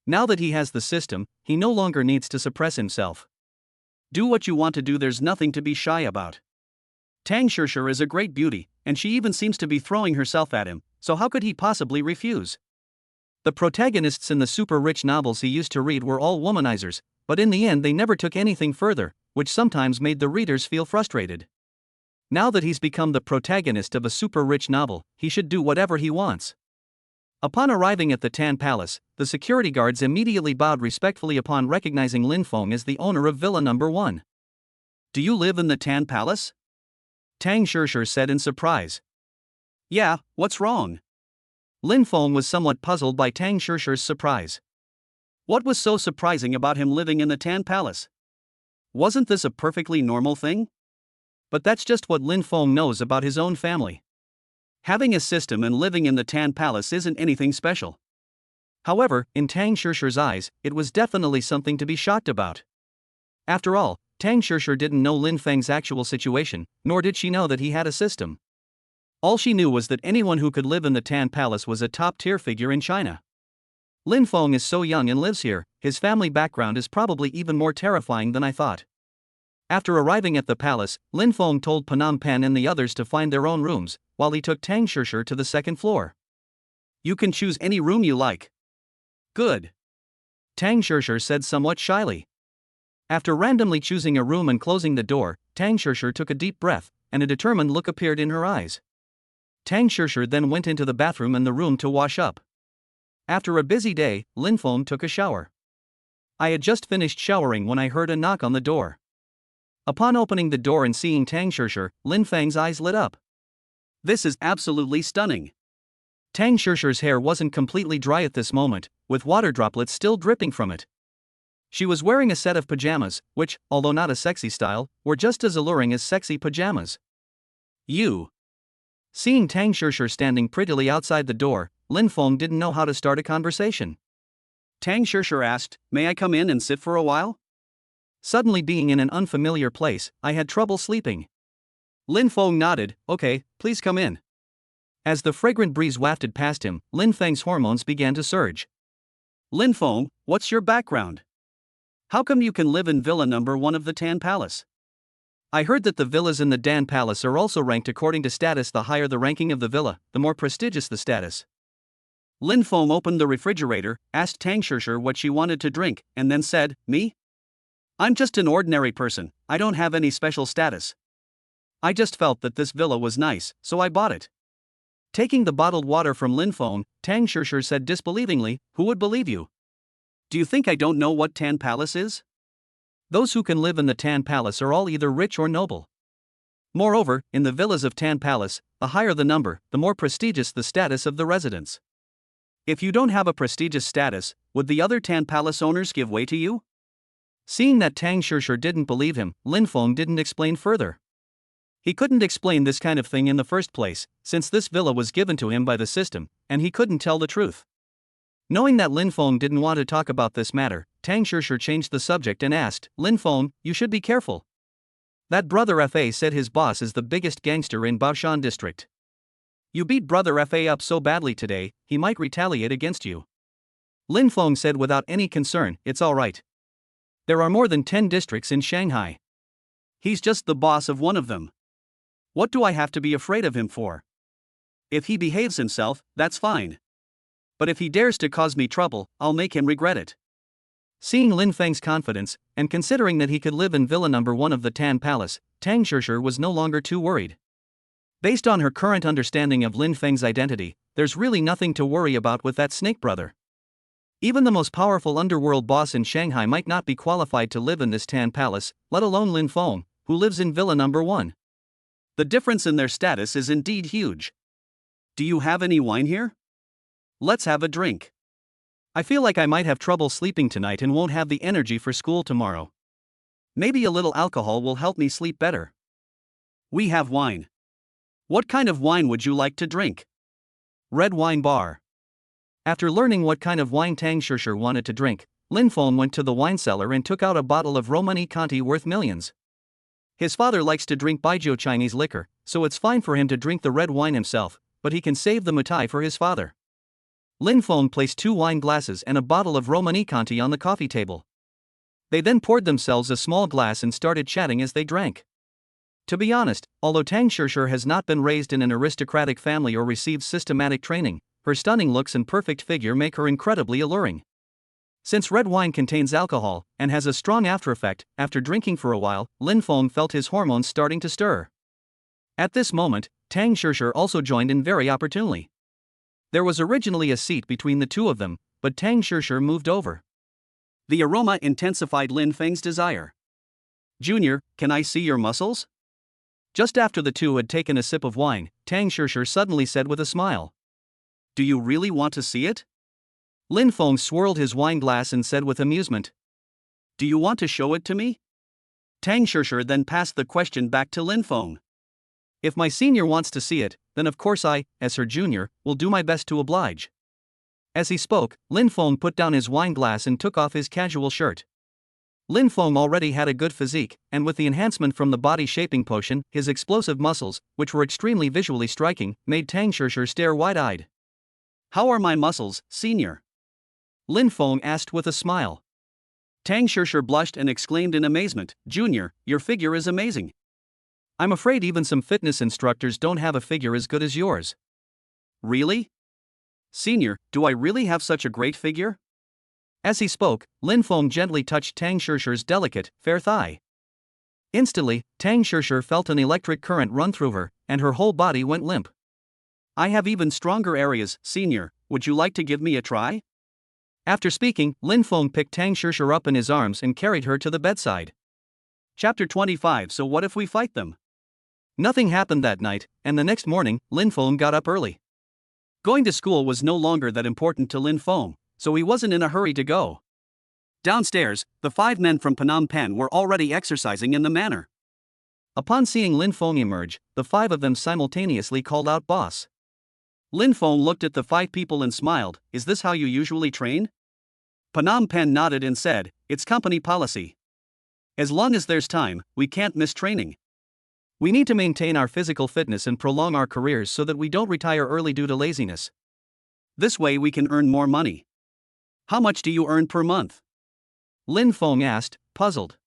Now that he has the system, he no longer needs to suppress himself. Do what you want to do, there's nothing to be shy about. Tang Shishir is a great beauty, and she even seems to be throwing herself at him, so how could he possibly refuse? The protagonists in the super-rich novels he used to read were all womanizers, but in the end they never took anything further, which sometimes made the readers feel frustrated. Now that he's become the protagonist of a super-rich novel, he should do whatever he wants. Upon arriving at the Tan Palace, the security guards immediately bowed respectfully upon recognizing Lin Feng as the owner of Villa Number 1. Do you live in the Tan Palace? Tang Shishir said in surprise. Yeah, what's wrong? Lin Feng was somewhat puzzled by Tang Shishir's surprise. What was so surprising about him living in the Tan Palace? Wasn't this a perfectly normal thing? But that's just what Lin Feng knows about his own family. Having a system and living in the Tan Palace isn't anything special. However, in Tang Shishir's eyes, it was definitely something to be shocked about. After all, Tang Shishir didn't know Lin Feng's actual situation, nor did she know that he had a system. All she knew was that anyone who could live in the Tan Palace was a top-tier figure in China. Lin Feng is so young and lives here, his family background is probably even more terrifying than I thought. After arriving at the palace, Lin Feng told Phnom Penh and the others to find their own rooms, while he took Tang Shishir to the second floor. You can choose any room you like. Good. Tang Shishir said somewhat shyly. After randomly choosing a room and closing the door, Tang Shishir took a deep breath, and a determined look appeared in her eyes. Tang Shishir then went into the bathroom and the room to wash up. After a busy day, Lin Feng took a shower. I had just finished showering when I heard a knock on the door. Upon opening the door and seeing Tang Shishir, Lin Feng's eyes lit up. This is absolutely stunning. Tang Shishir's hair wasn't completely dry at this moment, with water droplets still dripping from it. She was wearing a set of pajamas, which, although not a sexy style, were just as alluring as sexy pajamas. You. Seeing Tang Shishir standing prettily outside the door, Lin Feng didn't know how to start a conversation. Tang Shishir asked, "May I come in and sit for a while?" Suddenly being in an unfamiliar place, I had trouble sleeping. Lin Feng nodded, "Okay, please come in." As the fragrant breeze wafted past him, Lin Feng's hormones began to surge. Lin Feng, what's your background? How come you can live in Villa Number 1 of the Tan Palace? I heard that the villas in the Dan Palace are also ranked according to status. The higher the ranking of the villa, the more prestigious the status. Lin Feng opened the refrigerator, asked Tang Shishir what she wanted to drink, and then said, "Me? I'm just an ordinary person, I don't have any special status. I just felt that this villa was nice, so I bought it." Taking the bottled water from Lin Feng, Tang Shishir said disbelievingly, "Who would believe you? Do you think I don't know what Tan Palace is? Those who can live in the Tan Palace are all either rich or noble. Moreover, in the villas of Tan Palace, the higher the number, the more prestigious the status of the residents. If you don't have a prestigious status, would the other Tan Palace owners give way to you?" Seeing that Tang Shishir didn't believe him, Lin Feng didn't explain further. He couldn't explain this kind of thing in the first place, since this villa was given to him by the system, and he couldn't tell the truth. Knowing that Lin Feng didn't want to talk about this matter, Tang Shishir changed the subject and asked, "Lin Feng, you should be careful. That Brother Fa said his boss is the biggest gangster in Baoshan district. You beat Brother Fa up so badly today, he might retaliate against you." Lin Feng said without any concern, "It's alright. There are more than 10 districts in Shanghai. He's just the boss of one of them. What do I have to be afraid of him for? If he behaves himself, that's fine. But if he dares to cause me trouble, I'll make him regret it." Seeing Lin Feng's confidence, and considering that he could live in Villa Number 1 of the Tan Palace, Tang Shishir was no longer too worried. Based on her current understanding of Lin Feng's identity, there's really nothing to worry about with that snake brother. Even the most powerful underworld boss in Shanghai might not be qualified to live in this Tan Palace, let alone Lin Feng, who lives in Villa Number 1. The difference in their status is indeed huge. Do you have any wine here? Let's have a drink. I feel like I might have trouble sleeping tonight and won't have the energy for school tomorrow. Maybe a little alcohol will help me sleep better. We have wine. What kind of wine would you like to drink? Red wine bar. After learning what kind of wine Tang Shishir wanted to drink, Lin Feng went to the wine cellar and took out a bottle of Romani Conti worth millions. His father likes to drink Baijiu Chinese liquor, so it's fine for him to drink the red wine himself, but he can save the mutai for his father. Lin Feng placed 2 wine glasses and a bottle of Romani Conti on the coffee table. They then poured themselves a small glass and started chatting as they drank. To be honest, although Tang Shishir has not been raised in an aristocratic family or received systematic training, her stunning looks and perfect figure make her incredibly alluring. Since red wine contains alcohol and has a strong aftereffect, after drinking for a while, Lin Feng felt his hormones starting to stir. At this moment, Tang Shishir also joined in very opportunely. There was originally a seat between the two of them, but Tang Shishir moved over. The aroma intensified Lin Feng's desire. Junior, can I see your muscles? Just after the two had taken a sip of wine, Tang Shishir suddenly said with a smile. Do you really want to see it? Lin Feng swirled his wine glass and said with amusement. Do you want to show it to me? Tang Shishir then passed the question back to Lin Feng. If my senior wants to see it, then of course I, as her junior, will do my best to oblige. As he spoke, Lin Feng put down his wine glass and took off his casual shirt. Lin Feng already had a good physique, and with the enhancement from the body shaping potion, his explosive muscles, which were extremely visually striking, made Tang Shishir stare wide-eyed. How are my muscles, senior? Lin Feng asked with a smile. Tang Shishir blushed and exclaimed in amazement, Junior, your figure is amazing. I'm afraid even some fitness instructors don't have a figure as good as yours. Really? Senior, do I really have such a great figure? As he spoke, Lin Feng gently touched Tang Shishir's delicate, fair thigh. Instantly, Tang Shishir felt an electric current run through her, and her whole body went limp. I have even stronger areas, senior, would you like to give me a try? After speaking, Lin Feng picked Tang Shishir up in his arms and carried her to the bedside. Chapter 25. So what if we fight them? Nothing happened that night, and the next morning, Lin Feng got up early. Going to school was no longer that important to Lin Feng, so he wasn't in a hurry to go. Downstairs, the 5 men from Phnom Penh were already exercising in the manor. Upon seeing Lin Feng emerge, the 5 of them simultaneously called out boss. Lin Feng looked at the 5 people and smiled, is this how you usually train? Phnom Penh nodded and said, it's company policy. As long as there's time, we can't miss training. We need to maintain our physical fitness and prolong our careers so that we don't retire early due to laziness. This way we can earn more money. How much do you earn per month? Lin Feng asked, puzzled.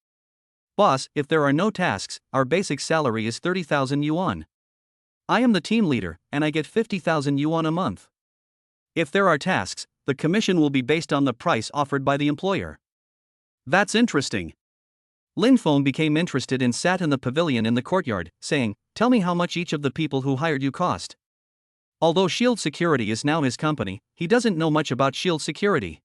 Boss, if there are no tasks, our basic salary is 30,000 yuan. I am the team leader, and I get 50,000 yuan a month. If there are tasks, the commission will be based on the price offered by the employer. That's interesting. Lin Feng became interested and sat in the pavilion in the courtyard, saying, tell me how much each of the people who hired you cost. Although Shield Security is now his company, he doesn't know much about Shield Security.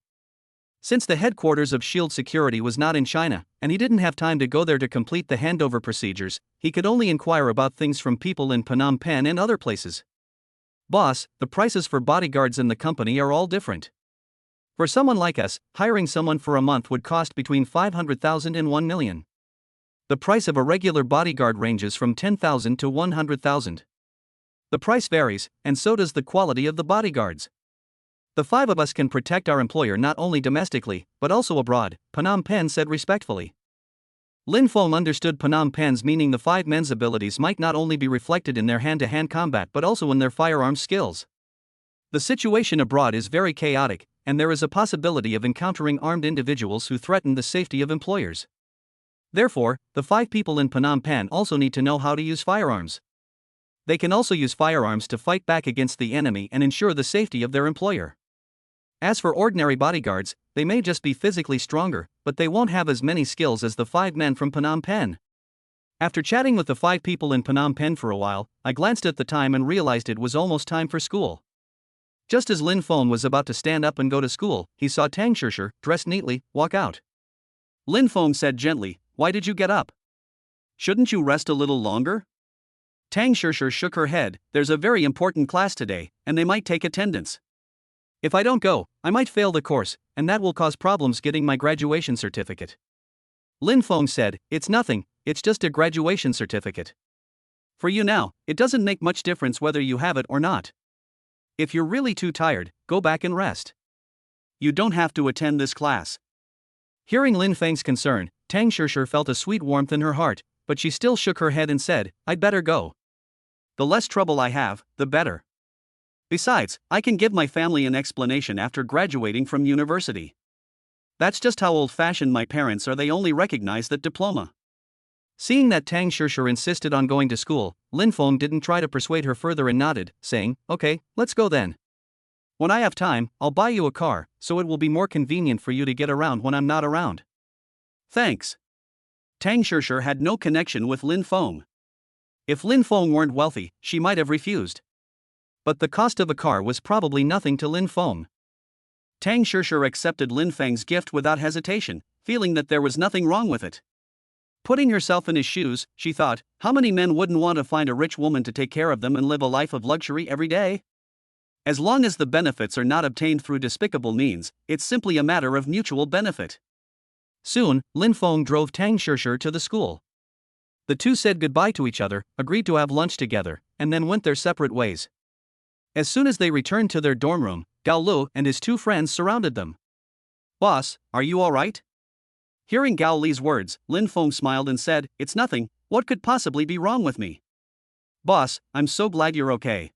Since the headquarters of Shield Security was not in China, and he didn't have time to go there to complete the handover procedures, he could only inquire about things from people in Phnom Penh and other places. Boss, the prices for bodyguards in the company are all different. For someone like us, hiring someone for a month would cost between 500,000 and 1 million. The price of a regular bodyguard ranges from 10,000 to 100,000. The price varies, and so does the quality of the bodyguards. The 5 of us can protect our employer not only domestically, but also abroad, Phnom Penh said respectfully. Lin Feng understood Phnom Penh's meaning. The 5 men's abilities might not only be reflected in their hand-to-hand combat but also in their firearms skills. The situation abroad is very chaotic, and there is a possibility of encountering armed individuals who threaten the safety of employers. Therefore, the 5 people in Phnom Penh also need to know how to use firearms. They can also use firearms to fight back against the enemy and ensure the safety of their employer. As for ordinary bodyguards, they may just be physically stronger, but they won't have as many skills as the 5 men from Phnom Penh. After chatting with the 5 people in Phnom Penh for a while, I glanced at the time and realized it was almost time for school. Just as Lin Feng was about to stand up and go to school, he saw Tang Shishir, dressed neatly, walk out. Lin Feng said gently, why did you get up? Shouldn't you rest a little longer? Tang Shishir shook her head, there's a very important class today, and they might take attendance. If I don't go, I might fail the course, and that will cause problems getting my graduation certificate. Lin Feng said, it's nothing, it's just a graduation certificate. For you now, it doesn't make much difference whether you have it or not. If you're really too tired, go back and rest. You don't have to attend this class. Hearing Lin Feng's concern, Tang Shishir felt a sweet warmth in her heart, but she still shook her head and said, I'd better go. The less trouble I have, the better. Besides, I can give my family an explanation after graduating from university. That's just how old-fashioned my parents are, they only recognize that diploma. Seeing that Tang Shishir insisted on going to school, Lin Feng didn't try to persuade her further and nodded, saying, okay, let's go then. When I have time, I'll buy you a car, so it will be more convenient for you to get around when I'm not around. Thanks. Tang Shishir had no connection with Lin Feng. If Lin Feng weren't wealthy, she might have refused. But the cost of a car was probably nothing to Lin Feng. Tang Shishir accepted Lin Feng's gift without hesitation, feeling that there was nothing wrong with it. Putting herself in his shoes, she thought, how many men wouldn't want to find a rich woman to take care of them and live a life of luxury every day? As long as the benefits are not obtained through despicable means, it's simply a matter of mutual benefit. Soon, Lin Feng drove Tang Shishir to the school. The two said goodbye to each other, agreed to have lunch together, and then went their separate ways. As soon as they returned to their dorm room, Gao Lu and his two friends surrounded them. Boss, are you alright? Hearing Gao Li's words, Lin Feng smiled and said, it's nothing, what could possibly be wrong with me? Boss, I'm so glad you're okay.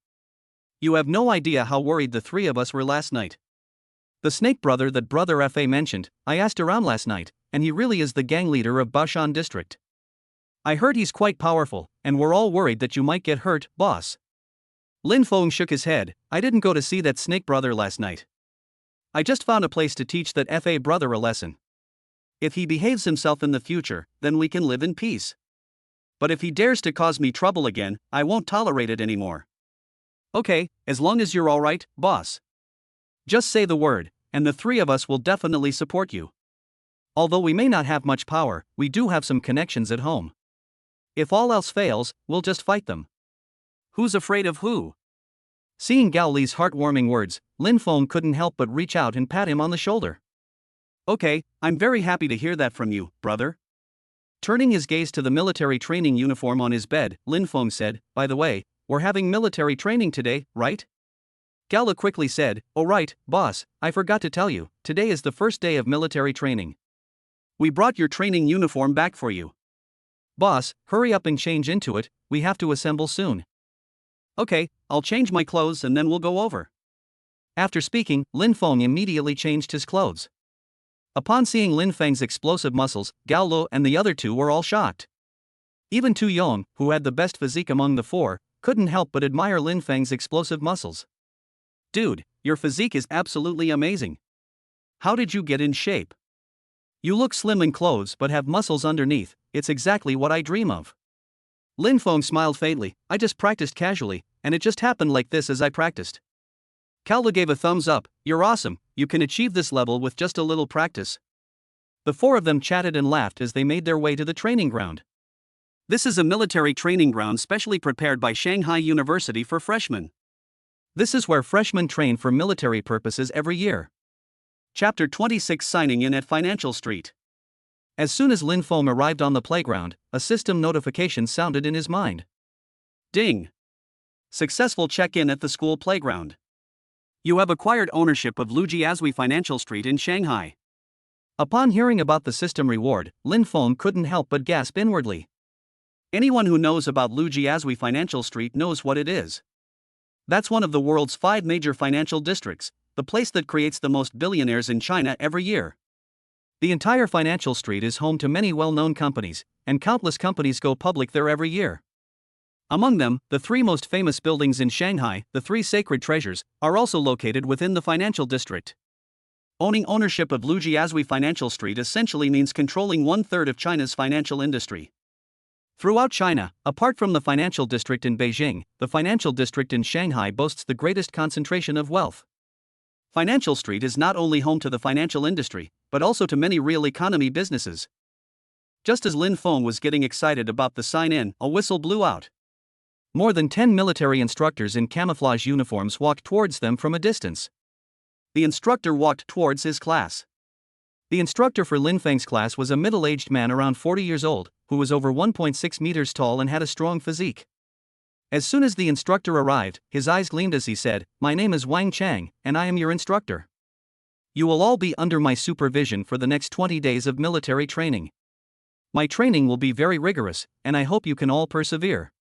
You have no idea how worried the three of us were last night. The snake brother that Brother Fa mentioned, I asked around last night, and he really is the gang leader of Bashan district. I heard he's quite powerful, and we're all worried that you might get hurt, boss. Lin Feng shook his head, I didn't go to see that snake brother last night. I just found a place to teach that Fa brother a lesson. If he behaves himself in the future, then we can live in peace. But if he dares to cause me trouble again, I won't tolerate it anymore. Okay, as long as you're alright, boss. Just say the word, and the three of us will definitely support you. Although we may not have much power, we do have some connections at home. If all else fails, we'll just fight them. Who's afraid of who? Seeing Gao Li's heartwarming words, Lin Feng couldn't help but reach out and pat him on the shoulder. Okay, I'm very happy to hear that from you, brother. Turning his gaze to the military training uniform on his bed, Lin Feng said, by the way, we're having military training today, right? Gao Li quickly said, oh right, boss, I forgot to tell you, today is the first day of military training. We brought your training uniform back for you. Boss, hurry up and change into it, we have to assemble soon. Okay, I'll change my clothes and then we'll go over. After speaking, Lin Feng immediately changed his clothes. Upon seeing Lin Feng's explosive muscles, Gao Lu and the other two were all shocked. Even Tu Yong, who had the best physique among the four, couldn't help but admire Lin Feng's explosive muscles. Dude, your physique is absolutely amazing. How did you get in shape? You look slim in clothes but have muscles underneath, it's exactly what I dream of. Lin Feng smiled faintly, I just practiced casually, and it just happened like this as I practiced. Gao Li gave a thumbs up, you're awesome, you can achieve this level with just a little practice. The four of them chatted and laughed as they made their way to the training ground. This is a military training ground specially prepared by Shanghai University for freshmen. This is where freshmen train for military purposes every year. Chapter 26 Signing in at Financial Street. As soon as Lin Feng arrived on the playground, a system notification sounded in his mind. Ding! Successful check-in at the school playground. You have acquired ownership of Lujiazui Financial Street in Shanghai. Upon hearing about the system reward, Lin Feng couldn't help but gasp inwardly. Anyone who knows about Lujiazui Financial Street knows what it is. That's one of the world's 5 major financial districts, the place that creates the most billionaires in China every year. The entire financial street is home to many well-known companies, and countless companies go public there every year. Among them, the 3 most famous buildings in Shanghai, the 3 sacred treasures, are also located within the financial district. Owning ownership of Lujiazui Financial Street essentially means controlling 1/3 of China's financial industry. Throughout China, apart from the financial district in Beijing, the financial district in Shanghai boasts the greatest concentration of wealth. Financial Street is not only home to the financial industry, but also to many real economy businesses. Just as Lin Feng was getting excited about the sign-in, a whistle blew out. More than 10 military instructors in camouflage uniforms walked towards them from a distance. The instructor walked towards his class. The instructor for Lin Feng's class was a middle-aged man around 40 years old, who was over 1.6 meters tall and had a strong physique. As soon as the instructor arrived, his eyes gleamed as he said, "My name is Wang Chang, and I am your instructor. You will all be under my supervision for the next 20 days of military training. My training will be very rigorous, and I hope you can all persevere."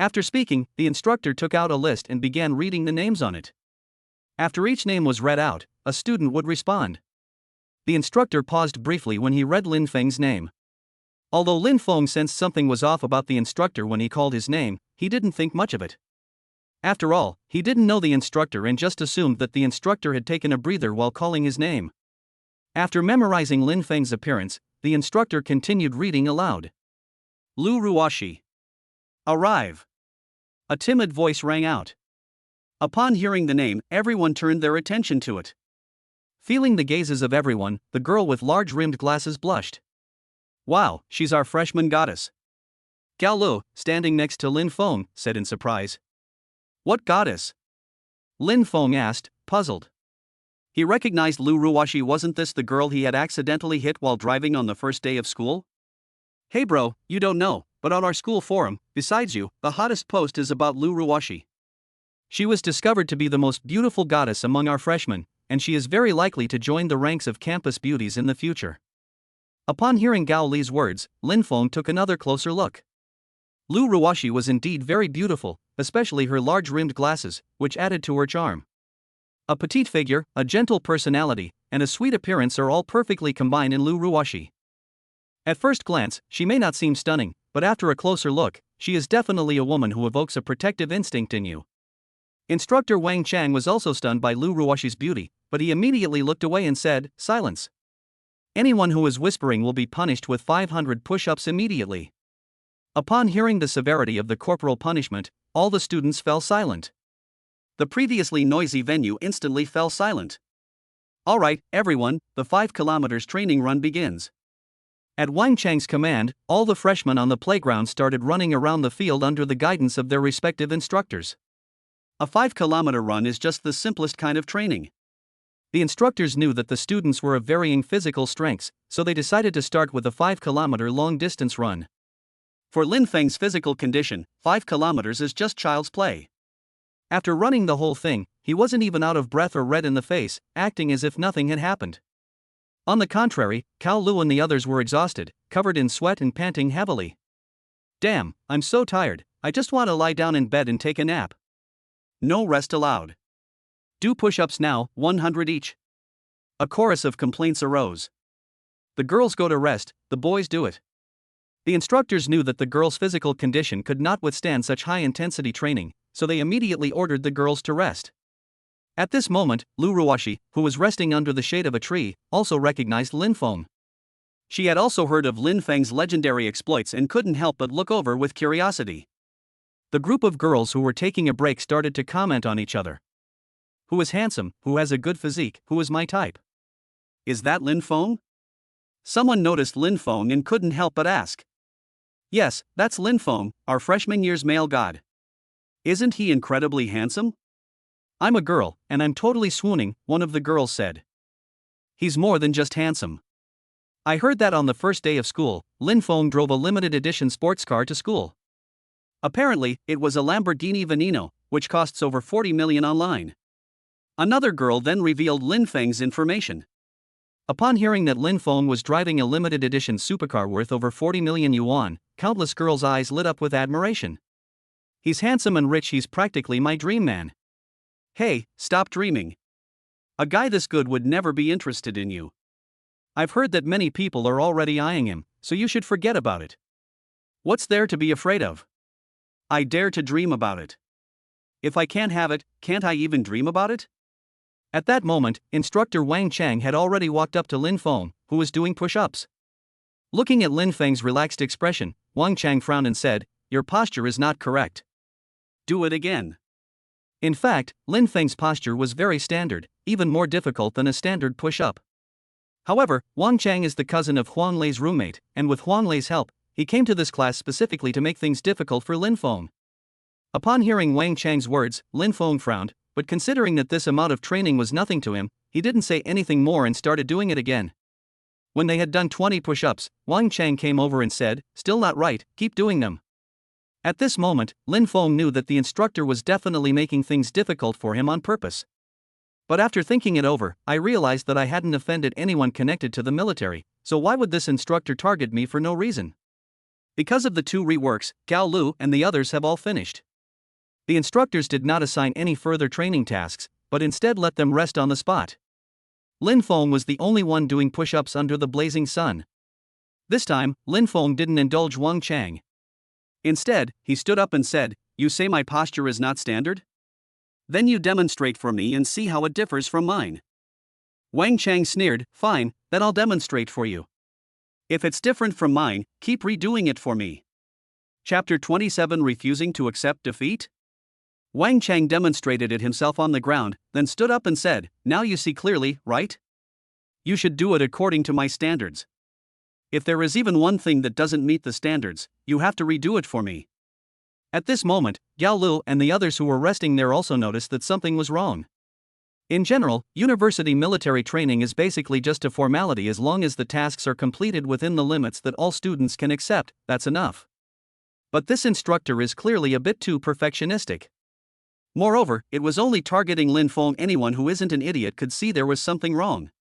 After speaking, the instructor took out a list and began reading the names on it. After each name was read out, a student would respond. The instructor paused briefly when he read Lin Feng's name. Although Lin Feng sensed something was off about the instructor when he called his name, he didn't think much of it. After all, he didn't know the instructor and just assumed that the instructor had taken a breather while calling his name. After memorizing Lin Feng's appearance, the instructor continued reading aloud. "Lu Ruoshi. Arrive." A timid voice rang out. Upon hearing the name, everyone turned their attention to it. Feeling the gazes of everyone, the girl with large rimmed glasses blushed. "Wow, she's our freshman goddess." Gao Lu, standing next to Lin Feng, said in surprise. "What goddess?" Lin Feng asked, puzzled. He recognized Lu Ruoshi. Wasn't this the girl he had accidentally hit while driving on the first day of school? "Hey bro, you don't know, but on our school forum, besides you, the hottest post is about Lu Ruoshi. She was discovered to be the most beautiful goddess among our freshmen, and she is very likely to join the ranks of campus beauties in the future." Upon hearing Gao Li's words, Lin Feng took another closer look. Lu Ruoshi was indeed very beautiful, especially her large rimmed glasses, which added to her charm. A petite figure, a gentle personality, and a sweet appearance are all perfectly combined in Lu Ruoshi. At first glance, she may not seem stunning, but after a closer look, she is definitely a woman who evokes a protective instinct in you. Instructor Wang Chang was also stunned by Lu Ruoshi's beauty, but he immediately looked away and said, "Silence. Anyone who is whispering will be punished with 500 push-ups immediately." Upon hearing the severity of the corporal punishment, all the students fell silent. The previously noisy venue instantly fell silent. "Alright, everyone, the 5 kilometers training run begins." At Wang Chang's command, all the freshmen on the playground started running around the field under the guidance of their respective instructors. A 5-kilometer run is just the simplest kind of training. The instructors knew that the students were of varying physical strengths, so they decided to start with a 5-kilometer long-distance run. For Lin Feng's physical condition, 5 kilometers is just child's play. After running the whole thing, he wasn't even out of breath or red in the face, acting as if nothing had happened. On the contrary, Cao Lu and the others were exhausted, covered in sweat and panting heavily. "Damn, I'm so tired, I just want to lie down in bed and take a nap. No rest allowed. Do push-ups now, 100 each." A chorus of complaints arose. The girls go to rest, the boys do it. The instructors knew that the girls' physical condition could not withstand such high-intensity training, so they immediately ordered the girls to rest. At this moment, Lu Ruoshi, who was resting under the shade of a tree, also recognized Lin Feng. She had also heard of Lin Feng's legendary exploits and couldn't help but look over with curiosity. The group of girls who were taking a break started to comment on each other. "Who is handsome, who has a good physique, who is my type? Is that Lin Feng?" Someone noticed Lin Feng and couldn't help but ask. "Yes, that's Lin Feng, our freshman year's male god. Isn't he incredibly handsome?" "I'm a girl, and I'm totally swooning," one of the girls said. "He's more than just handsome. I heard that on the first day of school, Lin Feng drove a limited edition sports car to school. Apparently, it was a Lamborghini Veneno, which costs over 40 million online." Another girl then revealed Lin Feng's information. Upon hearing that Lin Feng was driving a limited edition supercar worth over 40 million yuan, countless girls' eyes lit up with admiration. "He's handsome and rich, he's practically my dream man." Hey, stop dreaming. A guy this good would never be interested in you. I've heard that many people are already eyeing him, so you should forget about it. What's there to be afraid of? I dare to dream about it. If I can't have it, can't I even dream about it? At that moment, instructor Wang Chang had already walked up to Lin Feng, who was doing push-ups. Looking at Lin Feng's relaxed expression, Wang Chang frowned and said, "Your posture is not correct. Do it again." In fact, Lin Feng's posture was very standard, even more difficult than a standard push-up. However, Wang Chang is the cousin of Huang Lei's roommate, and with Huang Lei's help, he came to this class specifically to make things difficult for Lin Feng. Upon hearing Wang Chang's words, Lin Feng frowned, but considering that this amount of training was nothing to him, he didn't say anything more and started doing it again. When they had done 20 push-ups, Wang Chang came over and said, "Still not right, keep doing them." At this moment, Lin Feng knew that the instructor was definitely making things difficult for him on purpose. But after thinking it over, I realized that I hadn't offended anyone connected to the military, so why would this instructor target me for no reason? Because of the 2 reworks, Gao Lu and the others have all finished. The instructors did not assign any further training tasks, but instead let them rest on the spot. Lin Feng was the only one doing push-ups under the blazing sun. This time, Lin Feng didn't indulge Wang Chang. Instead, he stood up and said, "You say my posture is not standard? Then you demonstrate for me and see how it differs from mine." Wang Chang sneered, "Fine, then I'll demonstrate for you. If it's different from mine, keep redoing it for me." Chapter 27, Refusing to Accept Defeat? Wang Chang demonstrated it himself on the ground, then stood up and said, "Now you see clearly, right? You should do it according to my standards. If there is even one thing that doesn't meet the standards, you have to redo it for me." At this moment, Yao Lu and the others who were resting there also noticed that something was wrong. In general, university military training is basically just a formality. As long as the tasks are completed within the limits that all students can accept, that's enough. But this instructor is clearly a bit too perfectionistic. Moreover, it was only targeting Lin Feng. Anyone who isn't an idiot could see there was something wrong.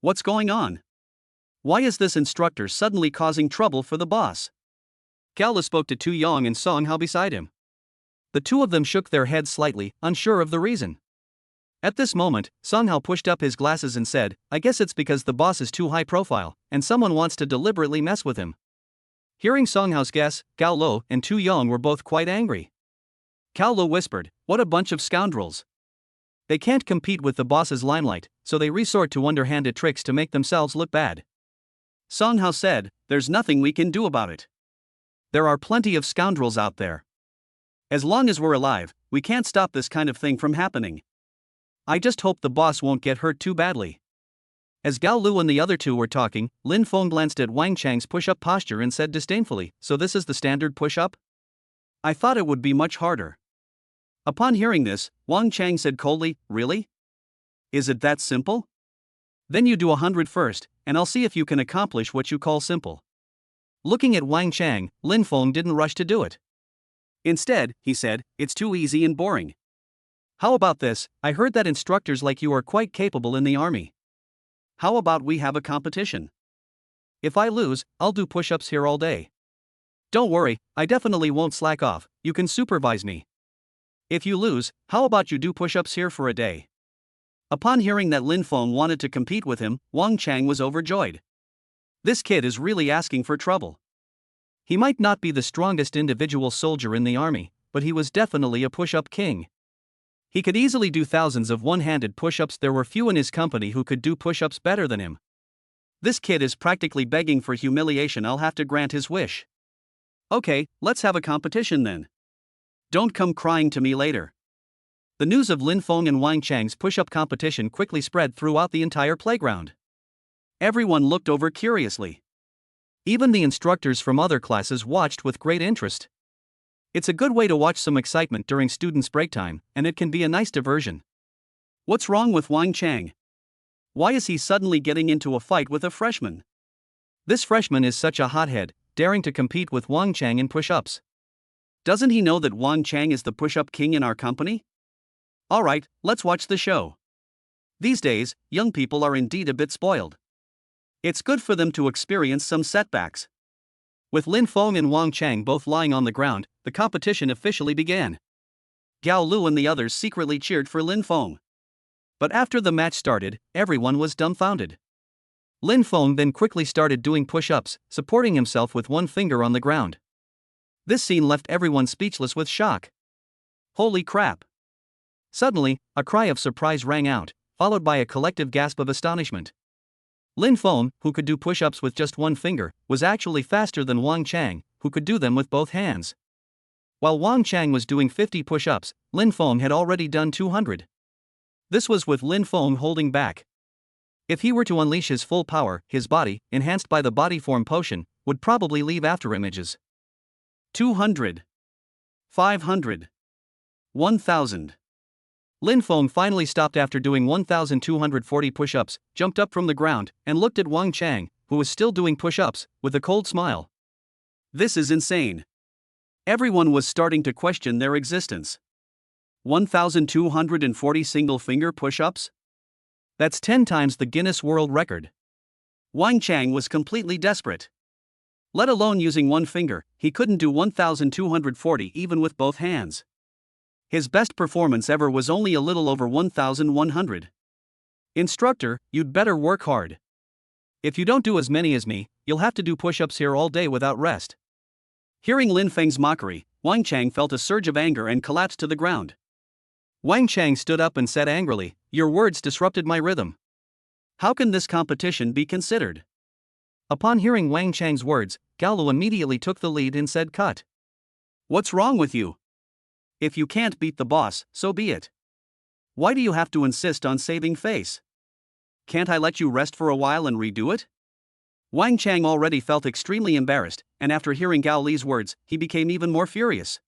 What's going on? Why is this instructor suddenly causing trouble for the boss? Gao Lu spoke to Tu Yong and Song Hao beside him. The 2 of them shook their heads slightly, unsure of the reason. At this moment, Song Hao pushed up his glasses and said, "I guess it's because the boss is too high profile, and someone wants to deliberately mess with him." Hearing Song Hao's guess, Gao Lu and Tu Yong were both quite angry. Gao Lu whispered, "What a bunch of scoundrels. They can't compete with the boss's limelight, so they resort to underhanded tricks to make themselves look bad." Song Hao said, "There's nothing we can do about it. There are plenty of scoundrels out there. As long as we're alive, we can't stop this kind of thing from happening. I just hope the boss won't get hurt too badly." As Gao Lu and the other 2 were talking, Lin Feng glanced at Wang Chang's push-up posture and said disdainfully, "So this is the standard push-up? I thought it would be much harder." Upon hearing this, Wang Chang said coldly, "Really? Is it that simple? Then you do 100 first, and I'll see if you can accomplish what you call simple." Looking at Wang Chang, Lin Feng didn't rush to do it. Instead, he said, "It's too easy and boring. How about this? I heard that instructors like you are quite capable in the army. How about we have a competition? If I lose, I'll do push-ups here all day. Don't worry, I definitely won't slack off, you can supervise me. If you lose, how about you do push-ups here for a day?" Upon hearing that Lin Feng wanted to compete with him, Wang Chang was overjoyed. This kid is really asking for trouble. He might not be the strongest individual soldier in the army, but he was definitely a push-up king. He could easily do thousands of one-handed push-ups. There were few in his company who could do push-ups better than him. This kid is practically begging for humiliation. I'll have to grant his wish. Okay, let's have a competition then. Don't come crying to me later. The news of Lin Feng and Wang Chang's push-up competition quickly spread throughout the entire playground. Everyone looked over curiously. Even the instructors from other classes watched with great interest. It's a good way to watch some excitement during students' break time, and it can be a nice diversion. What's wrong with Wang Chang? Why is he suddenly getting into a fight with a freshman? This freshman is such a hothead, daring to compete with Wang Chang in push-ups. Doesn't he know that Wang Chang is the push-up king in our company? Alright, let's watch the show. These days, young people are indeed a bit spoiled. It's good for them to experience some setbacks. With Lin Feng and Wang Chang both lying on the ground, the competition officially began. Gao Lu and the others secretly cheered for Lin Feng. But after the match started, everyone was dumbfounded. Lin Feng then quickly started doing push-ups, supporting himself with one finger on the ground. This scene left everyone speechless with shock. Holy crap! Suddenly, a cry of surprise rang out, followed by a collective gasp of astonishment. Lin Feng, who could do push-ups with just one finger, was actually faster than Wang Chang, who could do them with both hands. While Wang Chang was doing 50 push-ups, Lin Feng had already done 200. This was with Lin Feng holding back. If he were to unleash his full power, his body, enhanced by the body form potion, would probably leave after images. 200. 500. 1000. Lin Feng finally stopped after doing 1,240 push-ups, jumped up from the ground, and looked at Wang Chang, who was still doing push-ups, with a cold smile. This is insane. Everyone was starting to question their existence. 1,240 single finger push ups? That's 10 times the Guinness World Record. Wang Chang was completely desperate. Let alone using one finger, he couldn't do 1,240 even with both hands. His best performance ever was only a little over 1,100. Instructor, you'd better work hard. If you don't do as many as me, you'll have to do push-ups here all day without rest. Hearing Lin Feng's mockery, Wang Chang felt a surge of anger and collapsed to the ground. Wang Chang stood up and said angrily, "Your words disrupted my rhythm. How can this competition be considered?" Upon hearing Wang Chang's words, Gao Lu immediately took the lead and said, "Cut. What's wrong with you? If you can't beat the boss, so be it. Why do you have to insist on saving face? Can't I let you rest for a while and redo it?" Wang Chang already felt extremely embarrassed, and after hearing Gao Li's words, he became even more furious.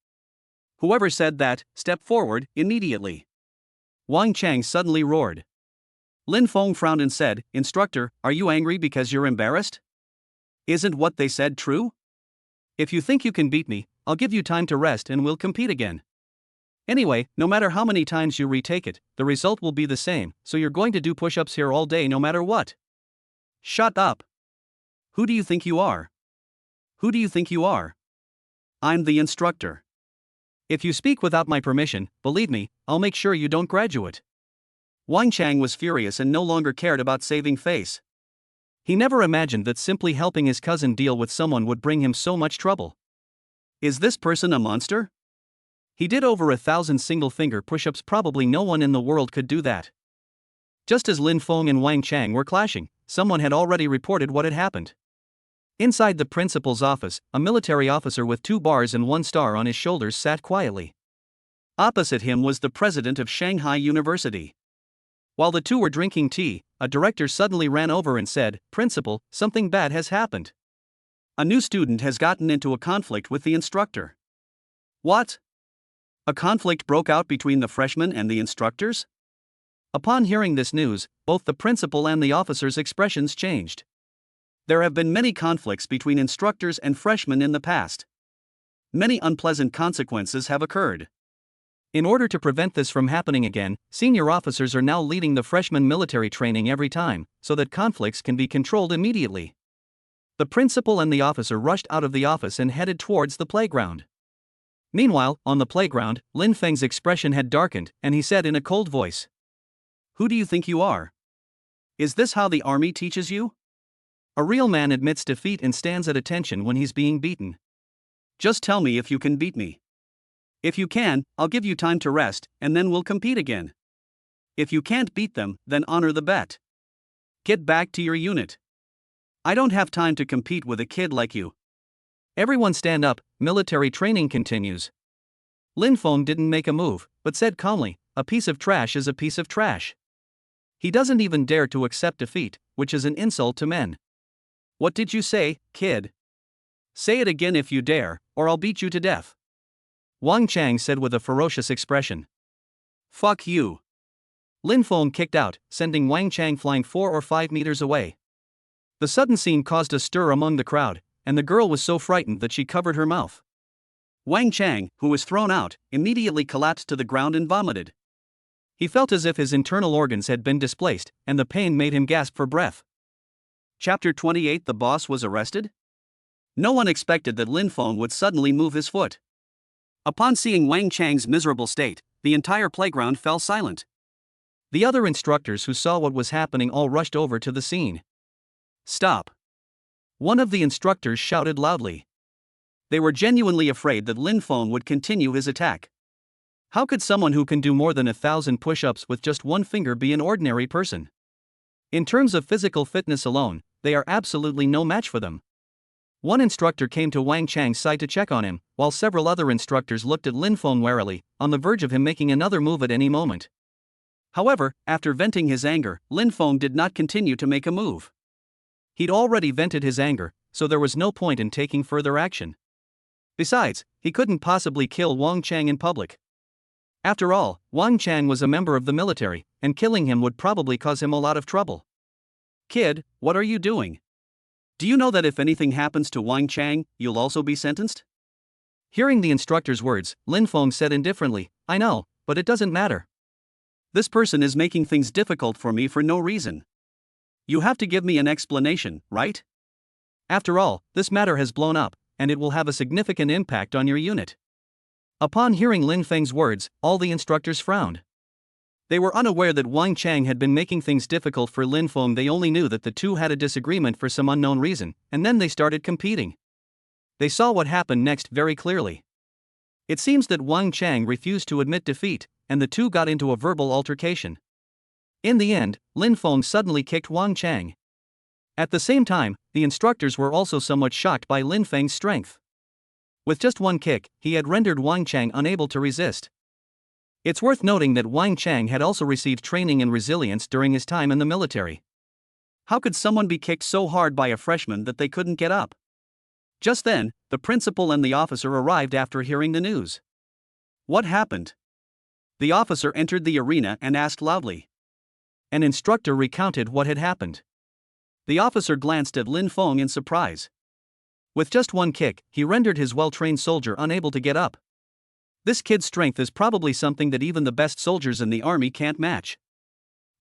"Whoever said that, step forward, immediately." Wang Chang suddenly roared. Lin Feng frowned and said, "Instructor, are you angry because you're embarrassed? Isn't what they said true? If you think you can beat me, I'll give you time to rest and we'll compete again. Anyway, no matter how many times you retake it, the result will be the same, so you're going to do push-ups here all day no matter what." "Shut up. Who do you think you are? Who do you think you are? I'm the instructor. If you speak without my permission, believe me, I'll make sure you don't graduate." Wang Chang was furious and no longer cared about saving face. He never imagined that simply helping his cousin deal with someone would bring him so much trouble. Is this person a monster? He did over 1,000 single-finger push-ups. Probably no one in the world could do that. Just as Lin Feng and Wang Chang were clashing, someone had already reported what had happened. Inside the principal's office, a military officer with 2 bars and 1 star on his shoulders sat quietly. Opposite him was the president of Shanghai University. While the two were drinking tea, a director suddenly ran over and said, "Principal, something bad has happened. A new student has gotten into a conflict with the instructor." "What? A conflict broke out between the freshmen and the instructors?" Upon hearing this news, both the principal and the officer's expressions changed. There have been many conflicts between instructors and freshmen in the past. Many unpleasant consequences have occurred. In order to prevent this from happening again, senior officers are now leading the freshman military training every time, so that conflicts can be controlled immediately. The principal and the officer rushed out of the office and headed towards the playground. Meanwhile, on the playground, Lin Feng's expression had darkened, and he said in a cold voice, "Who do you think you are? Is this how the army teaches you? A real man admits defeat and stands at attention when he's being beaten. Just tell me if you can beat me. If you can, I'll give you time to rest, and then we'll compete again. If you can't beat them, then honor the bet. Get back to your unit. I don't have time to compete with a kid like you." Everyone stand up, military training continues. Lin Feng didn't make a move, but said calmly, "A piece of trash is a piece of trash." He doesn't even dare to accept defeat, which is an insult to men. "What did you say, kid? Say it again if you dare, or I'll beat you to death." Wang Chang said with a ferocious expression. "Fuck you." Lin Feng kicked out, sending Wang Chang flying 4 or 5 meters away. The sudden scene caused a stir among the crowd, and the girl was so frightened that she covered her mouth. Wang Chang, who was thrown out, immediately collapsed to the ground and vomited. He felt as if his internal organs had been displaced, and the pain made him gasp for breath. Chapter 28. The boss was arrested? No one expected that Lin Feng would suddenly move his foot. Upon seeing Wang Chang's miserable state, the entire playground fell silent. The other instructors who saw what was happening all rushed over to the scene. "Stop!" One of the instructors shouted loudly. They were genuinely afraid that Lin Feng would continue his attack. How could someone who can do more than 1,000 push-ups with just one finger be an ordinary person? In terms of physical fitness alone, they are absolutely no match for them. One instructor came to Wang Chang's side to check on him, while several other instructors looked at Lin Feng warily, on the verge of him making another move at any moment. However, after venting his anger, Lin Feng did not continue to make a move. He'd already vented his anger, so there was no point in taking further action. Besides, he couldn't possibly kill Wang Chang in public. After all, Wang Chang was a member of the military, and killing him would probably cause him a lot of trouble. "Kid, what are you doing? Do you know that if anything happens to Wang Chang, you'll also be sentenced?" Hearing the instructor's words, Lin Feng said indifferently, I know, but it doesn't matter. This person is making things difficult for me for no reason. You have to give me an explanation, right? After all, this matter has blown up, and it will have a significant impact on your unit. Upon hearing Lin Feng's words, all the instructors frowned. They were unaware that Wang Chang had been making things difficult for Lin Feng. They only knew that the two had a disagreement for some unknown reason, and then they started competing. They saw what happened next very clearly. It seems that Wang Chang refused to admit defeat, and the two got into a verbal altercation. In the end, Lin Feng suddenly kicked Wang Chang. At the same time, the instructors were also somewhat shocked by Lin Feng's strength. With just one kick, he had rendered Wang Chang unable to resist. It's worth noting that Wang Chang had also received training in resilience during his time in the military. How could someone be kicked so hard by a freshman that they couldn't get up? Just then, the principal and the officer arrived after hearing the news. What happened? The officer entered the arena and asked loudly. An instructor recounted what had happened. The officer glanced at Lin Feng in surprise. With just one kick, he rendered his well-trained soldier unable to get up. This kid's strength is probably something that even the best soldiers in the army can't match.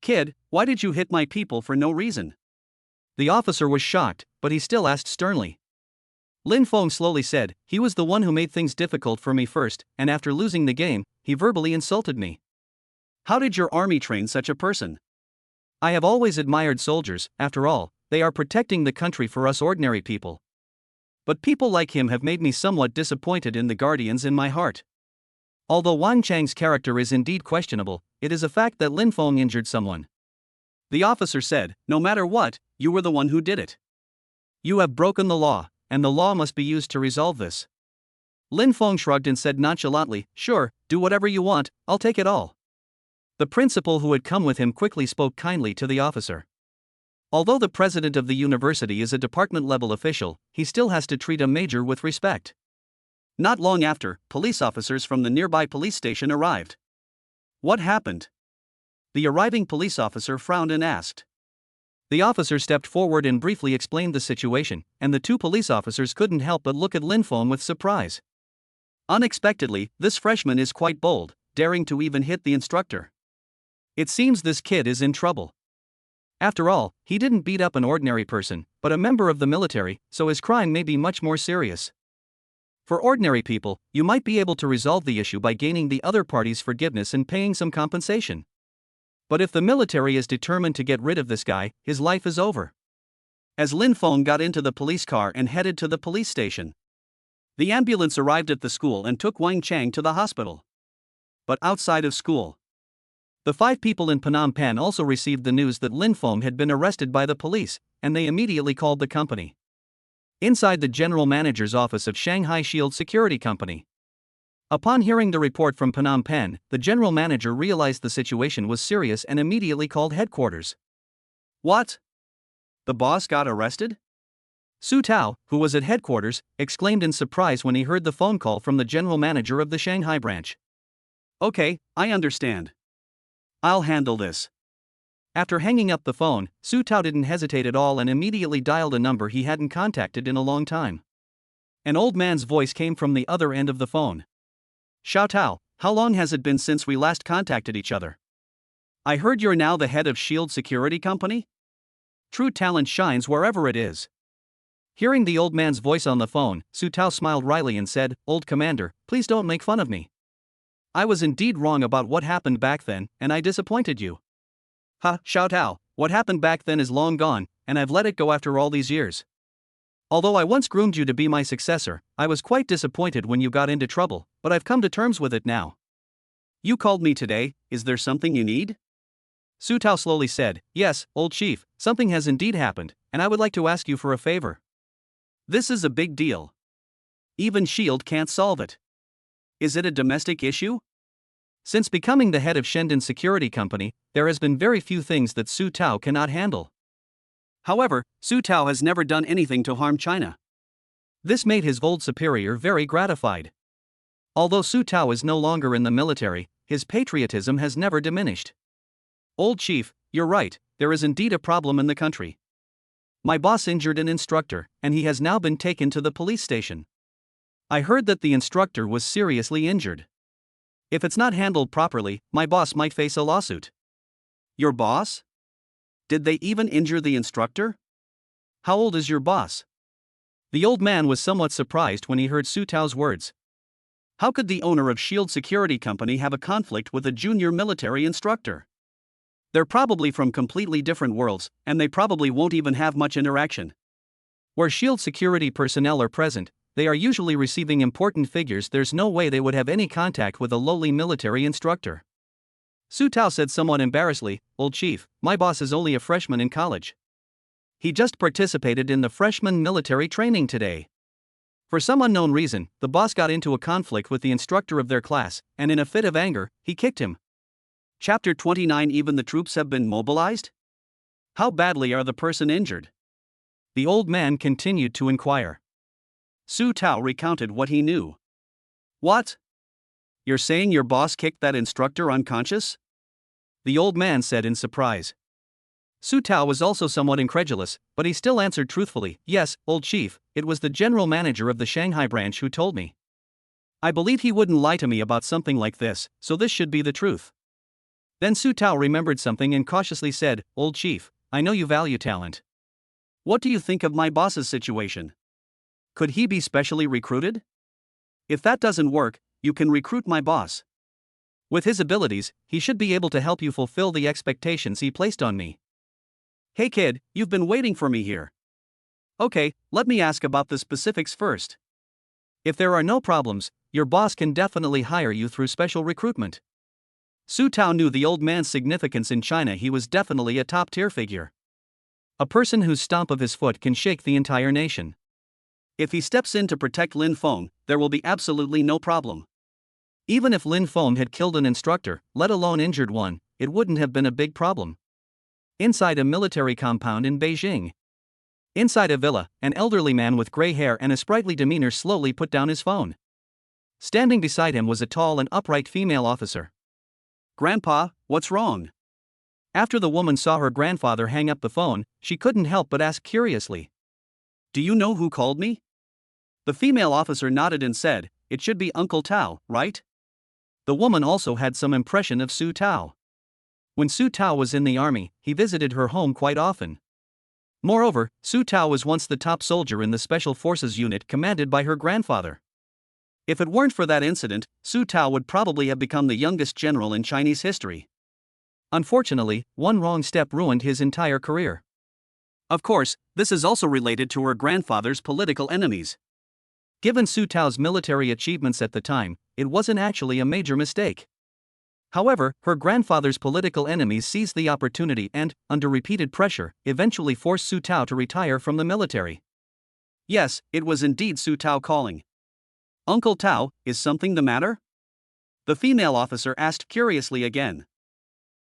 Kid, why did you hit my people for no reason? The officer was shocked, but he still asked sternly. Lin Feng slowly said, he was the one who made things difficult for me first, and after losing the game, he verbally insulted me. How did your army train such a person? I have always admired soldiers. After all, they are protecting the country for us ordinary people. But people like him have made me somewhat disappointed in the guardians in my heart. Although Wang Chang's character is indeed questionable, it is a fact that Lin Feng injured someone. The officer said, no matter what, you were the one who did it. You have broken the law, and the law must be used to resolve this. Lin Feng shrugged and said nonchalantly, sure, do whatever you want, I'll take it all. The principal who had come with him quickly spoke kindly to the officer. Although the president of the university is a department-level official, he still has to treat a major with respect. Not long after, police officers from the nearby police station arrived. What happened? The arriving police officer frowned and asked. The officer stepped forward and briefly explained the situation, and the two police officers couldn't help but look at Lin Feng with surprise. Unexpectedly, this freshman is quite bold, daring to even hit the instructor. It seems this kid is in trouble. After all, he didn't beat up an ordinary person, but a member of the military, so his crime may be much more serious. For ordinary people, you might be able to resolve the issue by gaining the other party's forgiveness and paying some compensation. But if the military is determined to get rid of this guy, his life is over. As Lin Feng got into the police car and headed to the police station, the ambulance arrived at the school and took Wang Chang to the hospital. But outside of school, the 5 people in Phnom Penh also received the news that Lin Feng had been arrested by the police, and they immediately called the company. Inside the general manager's office of Shanghai Shield Security Company. Upon hearing the report from Phnom Penh, the general manager realized the situation was serious and immediately called headquarters. What? The boss got arrested? Su Tao, who was at headquarters, exclaimed in surprise when he heard the phone call from the general manager of the Shanghai branch. Okay, I understand. I'll handle this. After hanging up the phone, Su Tao didn't hesitate at all and immediately dialed a number he hadn't contacted in a long time. An old man's voice came from the other end of the phone. Xiao Tao, how long has it been since we last contacted each other? I heard you're now the head of Shield Security Company? True talent shines wherever it is. Hearing the old man's voice on the phone, Su Tao smiled wryly and said, Old commander, please don't make fun of me. I was indeed wrong about what happened back then, and I disappointed you. Ha, Xiao Tao, what happened back then is long gone, and I've let it go after all these years. Although I once groomed you to be my successor, I was quite disappointed when you got into trouble, but I've come to terms with it now. You called me today, is there something you need? Su Tao slowly said, Yes, old chief, something has indeed happened, and I would like to ask you for a favor. This is a big deal. Even Shield can't solve it. Is it a domestic issue? Since becoming the head of Shenzhen Security Company, there has been very few things that Su Tao cannot handle. However, Su Tao has never done anything to harm China. This made his old superior very gratified. Although Su Tao is no longer in the military, his patriotism has never diminished. Old chief, you're right, there is indeed a problem in the country. My boss injured an instructor, and he has now been taken to the police station. I heard that the instructor was seriously injured. If it's not handled properly, my boss might face a lawsuit. Your boss? Did they even injure the instructor? How old is your boss? The old man was somewhat surprised when he heard Su Tao's words. How could the owner of Shield Security Company have a conflict with a junior military instructor? They're probably from completely different worlds, and they probably won't even have much interaction. Where Shield security personnel are present, they are usually receiving important figures. There's no way they would have any contact with a lowly military instructor. Su Tao said somewhat embarrassedly, "Old chief, my boss is only a freshman in college. He just participated in the freshman military training today." For some unknown reason, the boss got into a conflict with the instructor of their class, and in a fit of anger, he kicked him. Chapter 29. Even the troops have been mobilized? How badly are the person injured? The old man continued to inquire. Su Tao recounted what he knew. What? You're saying your boss kicked that instructor unconscious? The old man said in surprise. Su Tao was also somewhat incredulous, but he still answered truthfully, "Yes, old chief, it was the general manager of the Shanghai branch who told me. I believe he wouldn't lie to me about something like this, so this should be the truth." Then Su Tao remembered something and cautiously said, "Old chief, I know you value talent. What do you think of my boss's situation? Could he be specially recruited? If that doesn't work, you can recruit my boss. With his abilities, he should be able to help you fulfill the expectations he placed on me." "Hey kid, you've been waiting for me here. Okay, let me ask about the specifics first. If there are no problems, your boss can definitely hire you through special recruitment." Su Tao knew the old man's significance in China. He was definitely a top-tier figure. A person whose stomp of his foot can shake the entire nation. If he steps in to protect Lin Feng, there will be absolutely no problem. Even if Lin Feng had killed an instructor, let alone injured one, it wouldn't have been a big problem. Inside a military compound in Beijing. Inside a villa, an elderly man with gray hair and a sprightly demeanor slowly put down his phone. Standing beside him was a tall and upright female officer. "Grandpa, what's wrong?" After the woman saw her grandfather hang up the phone, she couldn't help but ask curiously. "Do you know who called me?" The female officer nodded and said, "It should be Uncle Tao, right?" The woman also had some impression of Su Tao. When Su Tao was in the army, he visited her home quite often. Moreover, Su Tao was once the top soldier in the Special Forces unit commanded by her grandfather. If it weren't for that incident, Su Tao would probably have become the youngest general in Chinese history. Unfortunately, one wrong step ruined his entire career. Of course, this is also related to her grandfather's political enemies. Given Su Tao's military achievements at the time, it wasn't actually a major mistake. However, her grandfather's political enemies seized the opportunity and, under repeated pressure, eventually forced Su Tao to retire from the military. Yes, it was indeed Su Tao calling. "Uncle Tao, is something the matter?" The female officer asked curiously again.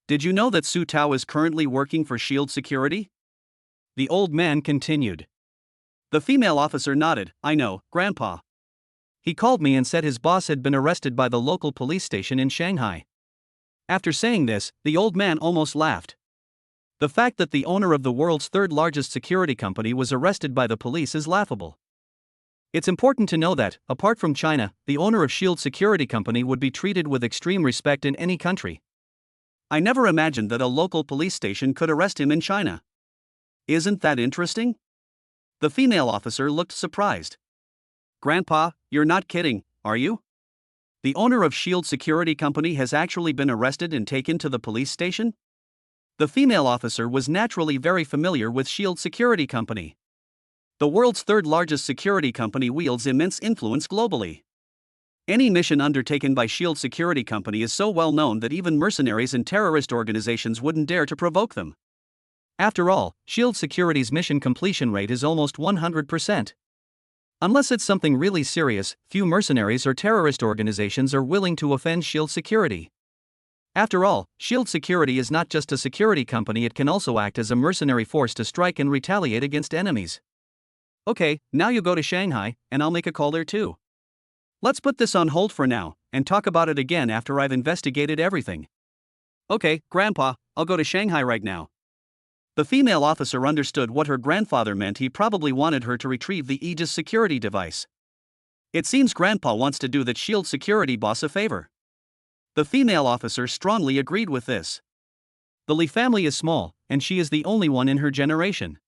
"Did you know that Su Tao is currently working for Shield Security?" The old man continued. The female officer nodded. "I know, Grandpa. He called me and said his boss had been arrested by the local police station in Shanghai." After saying this, the old man almost laughed. The fact that the owner of the world's third largest security company was arrested by the police is laughable. It's important to know that, apart from China, the owner of Shield Security Company would be treated with extreme respect in any country. I never imagined that a local police station could arrest him in China. Isn't that interesting? The female officer looked surprised. "Grandpa, you're not kidding, are you? The owner of Shield Security Company has actually been arrested and taken to the police station?" The female officer was naturally very familiar with Shield Security Company. The world's third largest security company wields immense influence globally. Any mission undertaken by Shield Security Company is so well known that even mercenaries and terrorist organizations wouldn't dare to provoke them. After all, Shield Security's mission completion rate is almost 100%. Unless it's something really serious, few mercenaries or terrorist organizations are willing to offend Shield Security. After all, Shield Security is not just a security company, it can also act as a mercenary force to strike and retaliate against enemies. Okay, now you go to Shanghai, and I'll make a call there too. Let's put this on hold for now, and talk about it again after I've investigated everything. Okay, Grandpa, I'll go to Shanghai right now. The female officer understood what her grandfather meant. He probably wanted her to retrieve the Aegis security device. It seems Grandpa wants to do that SHIELD security boss a favor. The female officer strongly agreed with this. The Lee family is small, and she is the only one in her generation.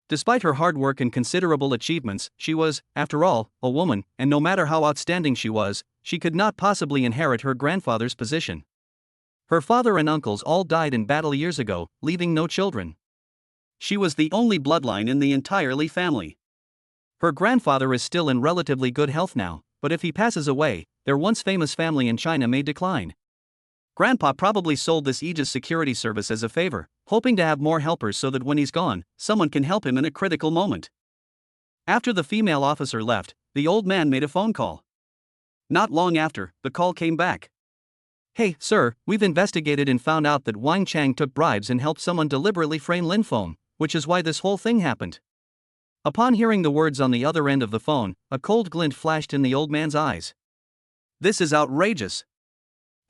Despite her hard work and considerable achievements, she was, after all, a woman, and no matter how outstanding she was, she could not possibly inherit her grandfather's position. Her father and uncles all died in battle years ago, leaving no children. She was the only bloodline in the entire Lee family. Her grandfather is still in relatively good health now, but if he passes away, their once famous family in China may decline. Grandpa probably sold this Aegis security service as a favor, hoping to have more helpers so that when he's gone, someone can help him in a critical moment. After the female officer left, the old man made a phone call. Not long after, the call came back. "Hey, sir, we've investigated and found out that Wang Chang took bribes and helped someone deliberately frame Lin Feng, which is why this whole thing happened." Upon hearing the words on the other end of the phone, a cold glint flashed in the old man's eyes. This is outrageous.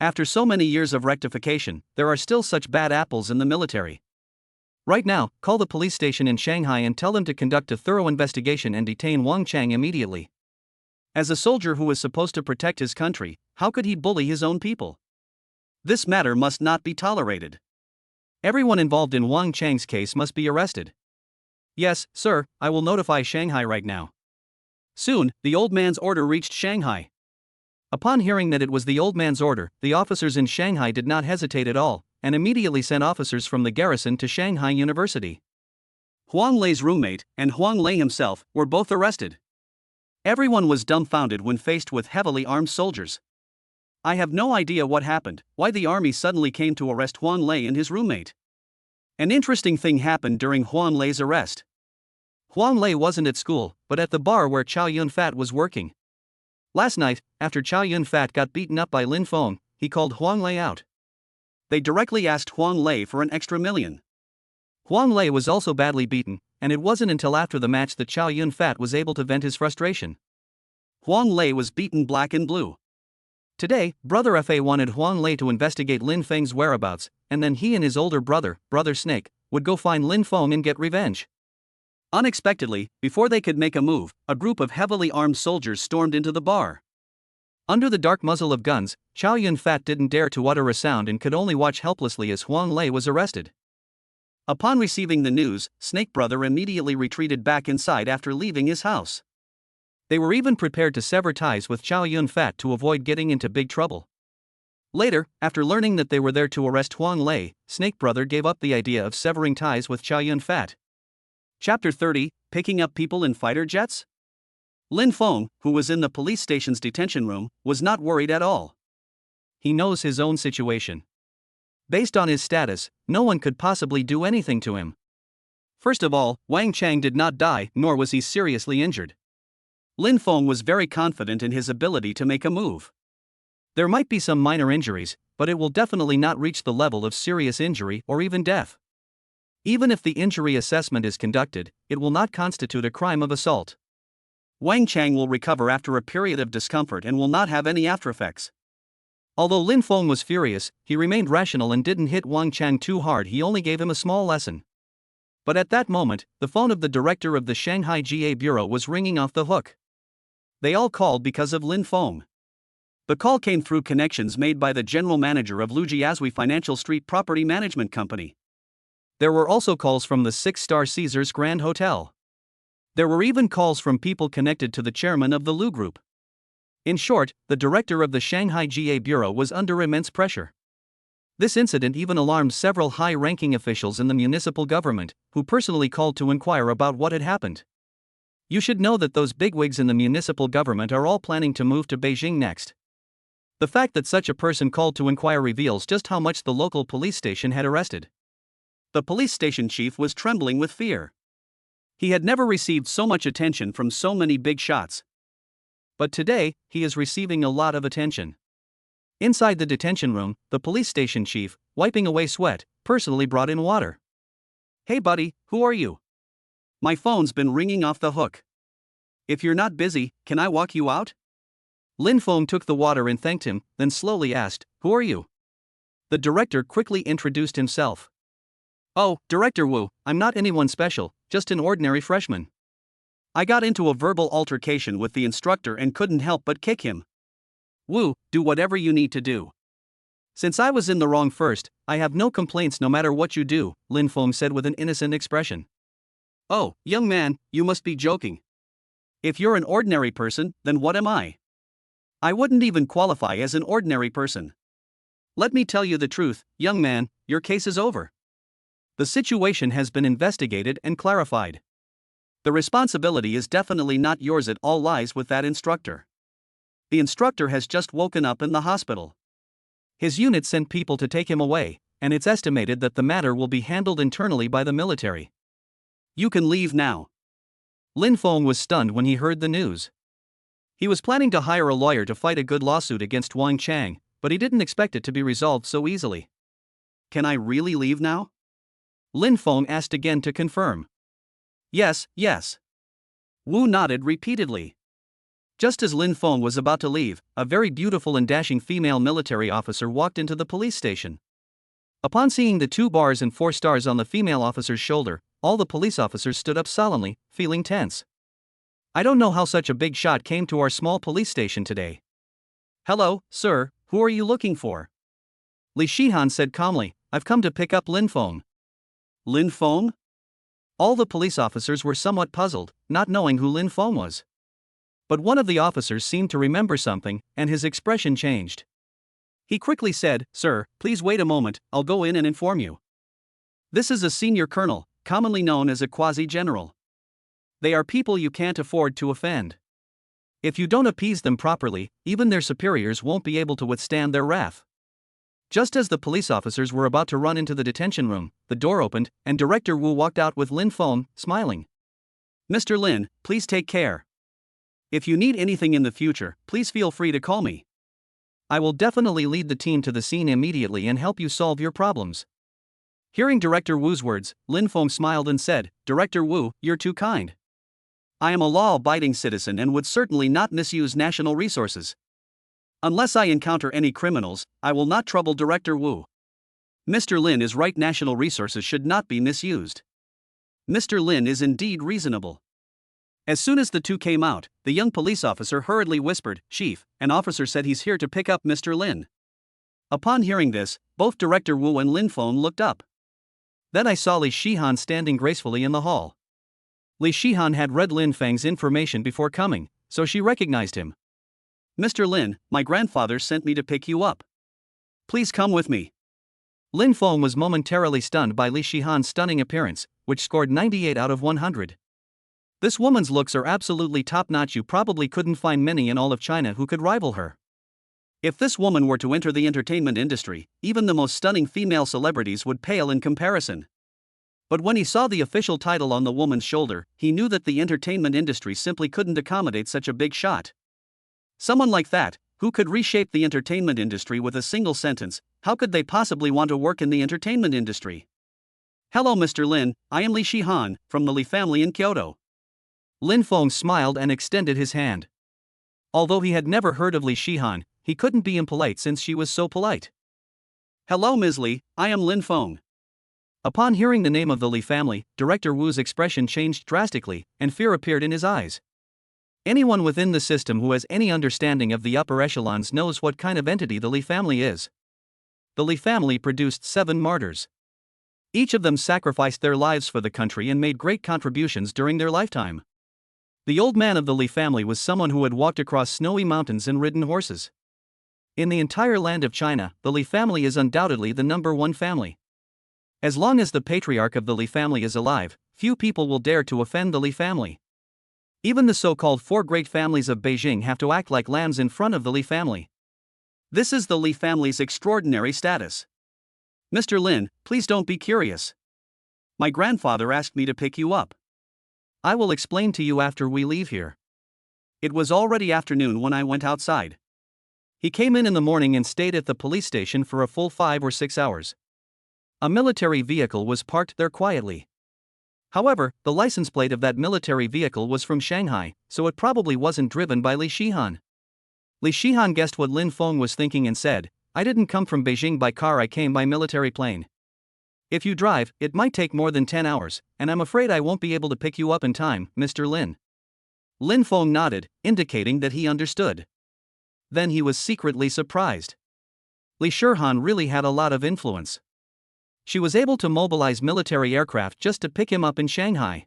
After so many years of rectification, there are still such bad apples in the military. Right now, call the police station in Shanghai and tell them to conduct a thorough investigation and detain Wang Chang immediately. As a soldier who is supposed to protect his country, how could he bully his own people? This matter must not be tolerated. Everyone involved in Wang Chang's case must be arrested. Yes, sir, I will notify Shanghai right now. Soon, the old man's order reached Shanghai. Upon hearing that it was the old man's order, the officers in Shanghai did not hesitate at all, and immediately sent officers from the garrison to Shanghai University. Huang Lei's roommate, and Huang Lei himself, were both arrested. Everyone was dumbfounded when faced with heavily armed soldiers. I have no idea what happened, why the army suddenly came to arrest Huang Lei and his roommate. An interesting thing happened during Huang Lei's arrest. Huang Lei wasn't at school, but at the bar where Chow Yun-fat was working. Last night, after Chow Yun-fat got beaten up by Lin Feng, he called Huang Lei out. They directly asked Huang Lei for an extra $1,000,000. Huang Lei was also badly beaten, and it wasn't until after the match that Chow Yun-fat was able to vent his frustration. Huang Lei was beaten black and blue. Today, Brother Fa wanted Huang Lei to investigate Lin Feng's whereabouts, and then he and his older brother, Brother Snake, would go find Lin Feng and get revenge. Unexpectedly, before they could make a move, a group of heavily armed soldiers stormed into the bar. Under the dark muzzle of guns, Chow Yun-fat didn't dare to utter a sound and could only watch helplessly as Huang Lei was arrested. Upon receiving the news, Snake Brother immediately retreated back inside after leaving his house. They were even prepared to sever ties with Chow Yun-fat to avoid getting into big trouble. Later, after learning that they were there to arrest Huang Lei, Snake Brother gave up the idea of severing ties with Chow Yun-fat. Chapter 30, Picking Up People in Fighter Jets? Lin Feng, who was in the police station's detention room, was not worried at all. He knows his own situation. Based on his status, no one could possibly do anything to him. First of all, Wang Chang did not die, nor was he seriously injured. Lin Feng was very confident in his ability to make a move. There might be some minor injuries, but it will definitely not reach the level of serious injury or even death. Even if the injury assessment is conducted, it will not constitute a crime of assault. Wang Chang will recover after a period of discomfort and will not have any aftereffects. Although Lin Feng was furious, he remained rational and didn't hit Wang Chang too hard. He only gave him a small lesson. But at that moment, the phone of the director of the Shanghai GA Bureau was ringing off the hook. They all called because of Lin Feng. The call came through connections made by the general manager of Lujiazui Financial Street Property Management Company. There were also calls from the 6-star Caesars Grand Hotel. There were even calls from people connected to the chairman of the Lu Group. In short, the director of the Shanghai GA Bureau was under immense pressure. This incident even alarmed several high-ranking officials in the municipal government, who personally called to inquire about what had happened. You should know that those bigwigs in the municipal government are all planning to move to Beijing next. The fact that such a person called to inquire reveals just how much the local police station had arrested. The police station chief was trembling with fear. He had never received so much attention from so many big shots. But today, he is receiving a lot of attention. Inside the detention room, the police station chief, wiping away sweat, personally brought in water. "Hey buddy, who are you? My phone's been ringing off the hook. If you're not busy, can I walk you out?" Lin Feng took the water and thanked him, then slowly asked, "Who are you?" The director quickly introduced himself. "Oh, Director Wu, I'm not anyone special, just an ordinary freshman." I got into a verbal altercation with the instructor and couldn't help but kick him. Wu, do whatever you need to do. Since I was in the wrong first, I have no complaints no matter what you do, Lin Feng said with an innocent expression. Oh, young man, you must be joking. If you're an ordinary person, then what am I? I wouldn't even qualify as an ordinary person. Let me tell you the truth, young man, your case is over. The situation has been investigated and clarified. The responsibility is definitely not yours, it all lies with that instructor. The instructor has just woken up in the hospital. His unit sent people to take him away, and it's estimated that the matter will be handled internally by the military. You can leave now. Lin Feng was stunned when he heard the news. He was planning to hire a lawyer to fight a good lawsuit against Wang Chang, but he didn't expect it to be resolved so easily. Can I really leave now? Lin Feng asked again to confirm. Yes, yes. Wu nodded repeatedly. Just as Lin Feng was about to leave, a very beautiful and dashing female military officer walked into the police station. Upon seeing the 2 bars and 4 stars on the female officer's shoulder, all the police officers stood up solemnly, feeling tense. I don't know how such a big shot came to our small police station today. Hello, sir, who are you looking for? Li Shihan said calmly, I've come to pick up Lin Feng. Lin Feng? All the police officers were somewhat puzzled, not knowing who Lin Feng was. But one of the officers seemed to remember something, and his expression changed. He quickly said, Sir, please wait a moment, I'll go in and inform you. This is a senior colonel, commonly known as a quasi-general. They are people you can't afford to offend. If you don't appease them properly, even their superiors won't be able to withstand their wrath. Just as the police officers were about to run into the detention room, the door opened, and Director Wu walked out with Lin Feng, smiling. Mr. Lin, please take care. If you need anything in the future, please feel free to call me. I will definitely lead the team to the scene immediately and help you solve your problems. Hearing Director Wu's words, Lin Feng smiled and said, Director Wu, you're too kind. I am a law-abiding citizen and would certainly not misuse national resources. Unless I encounter any criminals, I will not trouble Director Wu. Mr. Lin is right, national resources should not be misused. Mr. Lin is indeed reasonable. As soon as the two came out, the young police officer hurriedly whispered, Chief, an officer said he's here to pick up Mr. Lin. Upon hearing this, both Director Wu and Lin Feng looked up. Then I saw Li Shihan standing gracefully in the hall. Li Shihan had read Lin Feng's information before coming, so she recognized him. Mr. Lin, my grandfather sent me to pick you up. Please come with me. Lin Feng was momentarily stunned by Li Shihan's stunning appearance, which scored 98 out of 100. This woman's looks are absolutely top-notch. You probably couldn't find many in all of China who could rival her. If this woman were to enter the entertainment industry, even the most stunning female celebrities would pale in comparison. But when he saw the official title on the woman's shoulder, he knew that the entertainment industry simply couldn't accommodate such a big shot. Someone like that, who could reshape the entertainment industry with a single sentence, how could they possibly want to work in the entertainment industry? Hello Mr. Lin, I am Li Shihan, from the Li family in Kyoto. Lin Feng smiled and extended his hand. Although he had never heard of Li Shihan, he couldn't be impolite since she was so polite. Hello Ms. Li, I am Lin Feng. Upon hearing the name of the Li family, Director Wu's expression changed drastically, and fear appeared in his eyes. Anyone within the system who has any understanding of the upper echelons knows what kind of entity the Li family is. The Li family produced 7 martyrs. Each of them sacrificed their lives for the country and made great contributions during their lifetime. The old man of the Li family was someone who had walked across snowy mountains and ridden horses. In the entire land of China, the Li family is undoubtedly the #1 family. As long as the patriarch of the Li family is alive, few people will dare to offend the Li family. Even the so-called 4 great families of Beijing have to act like lambs in front of the Li family. This is the Li family's extraordinary status. Mr. Lin, please don't be curious. My grandfather asked me to pick you up. I will explain to you after we leave here. It was already afternoon when I went outside. He came in the morning and stayed at the police station for a full 5 or 6 hours. A military vehicle was parked there quietly. However, the license plate of that military vehicle was from Shanghai, so it probably wasn't driven by Li Shihan. Li Shihan guessed what Lin Feng was thinking and said, I didn't come from Beijing by car, I came by military plane. If you drive, it might take more than 10 hours, and I'm afraid I won't be able to pick you up in time, Mr. Lin. Lin Feng nodded, indicating that he understood. Then he was secretly surprised. Li Shihan really had a lot of influence. She was able to mobilize military aircraft just to pick him up in Shanghai.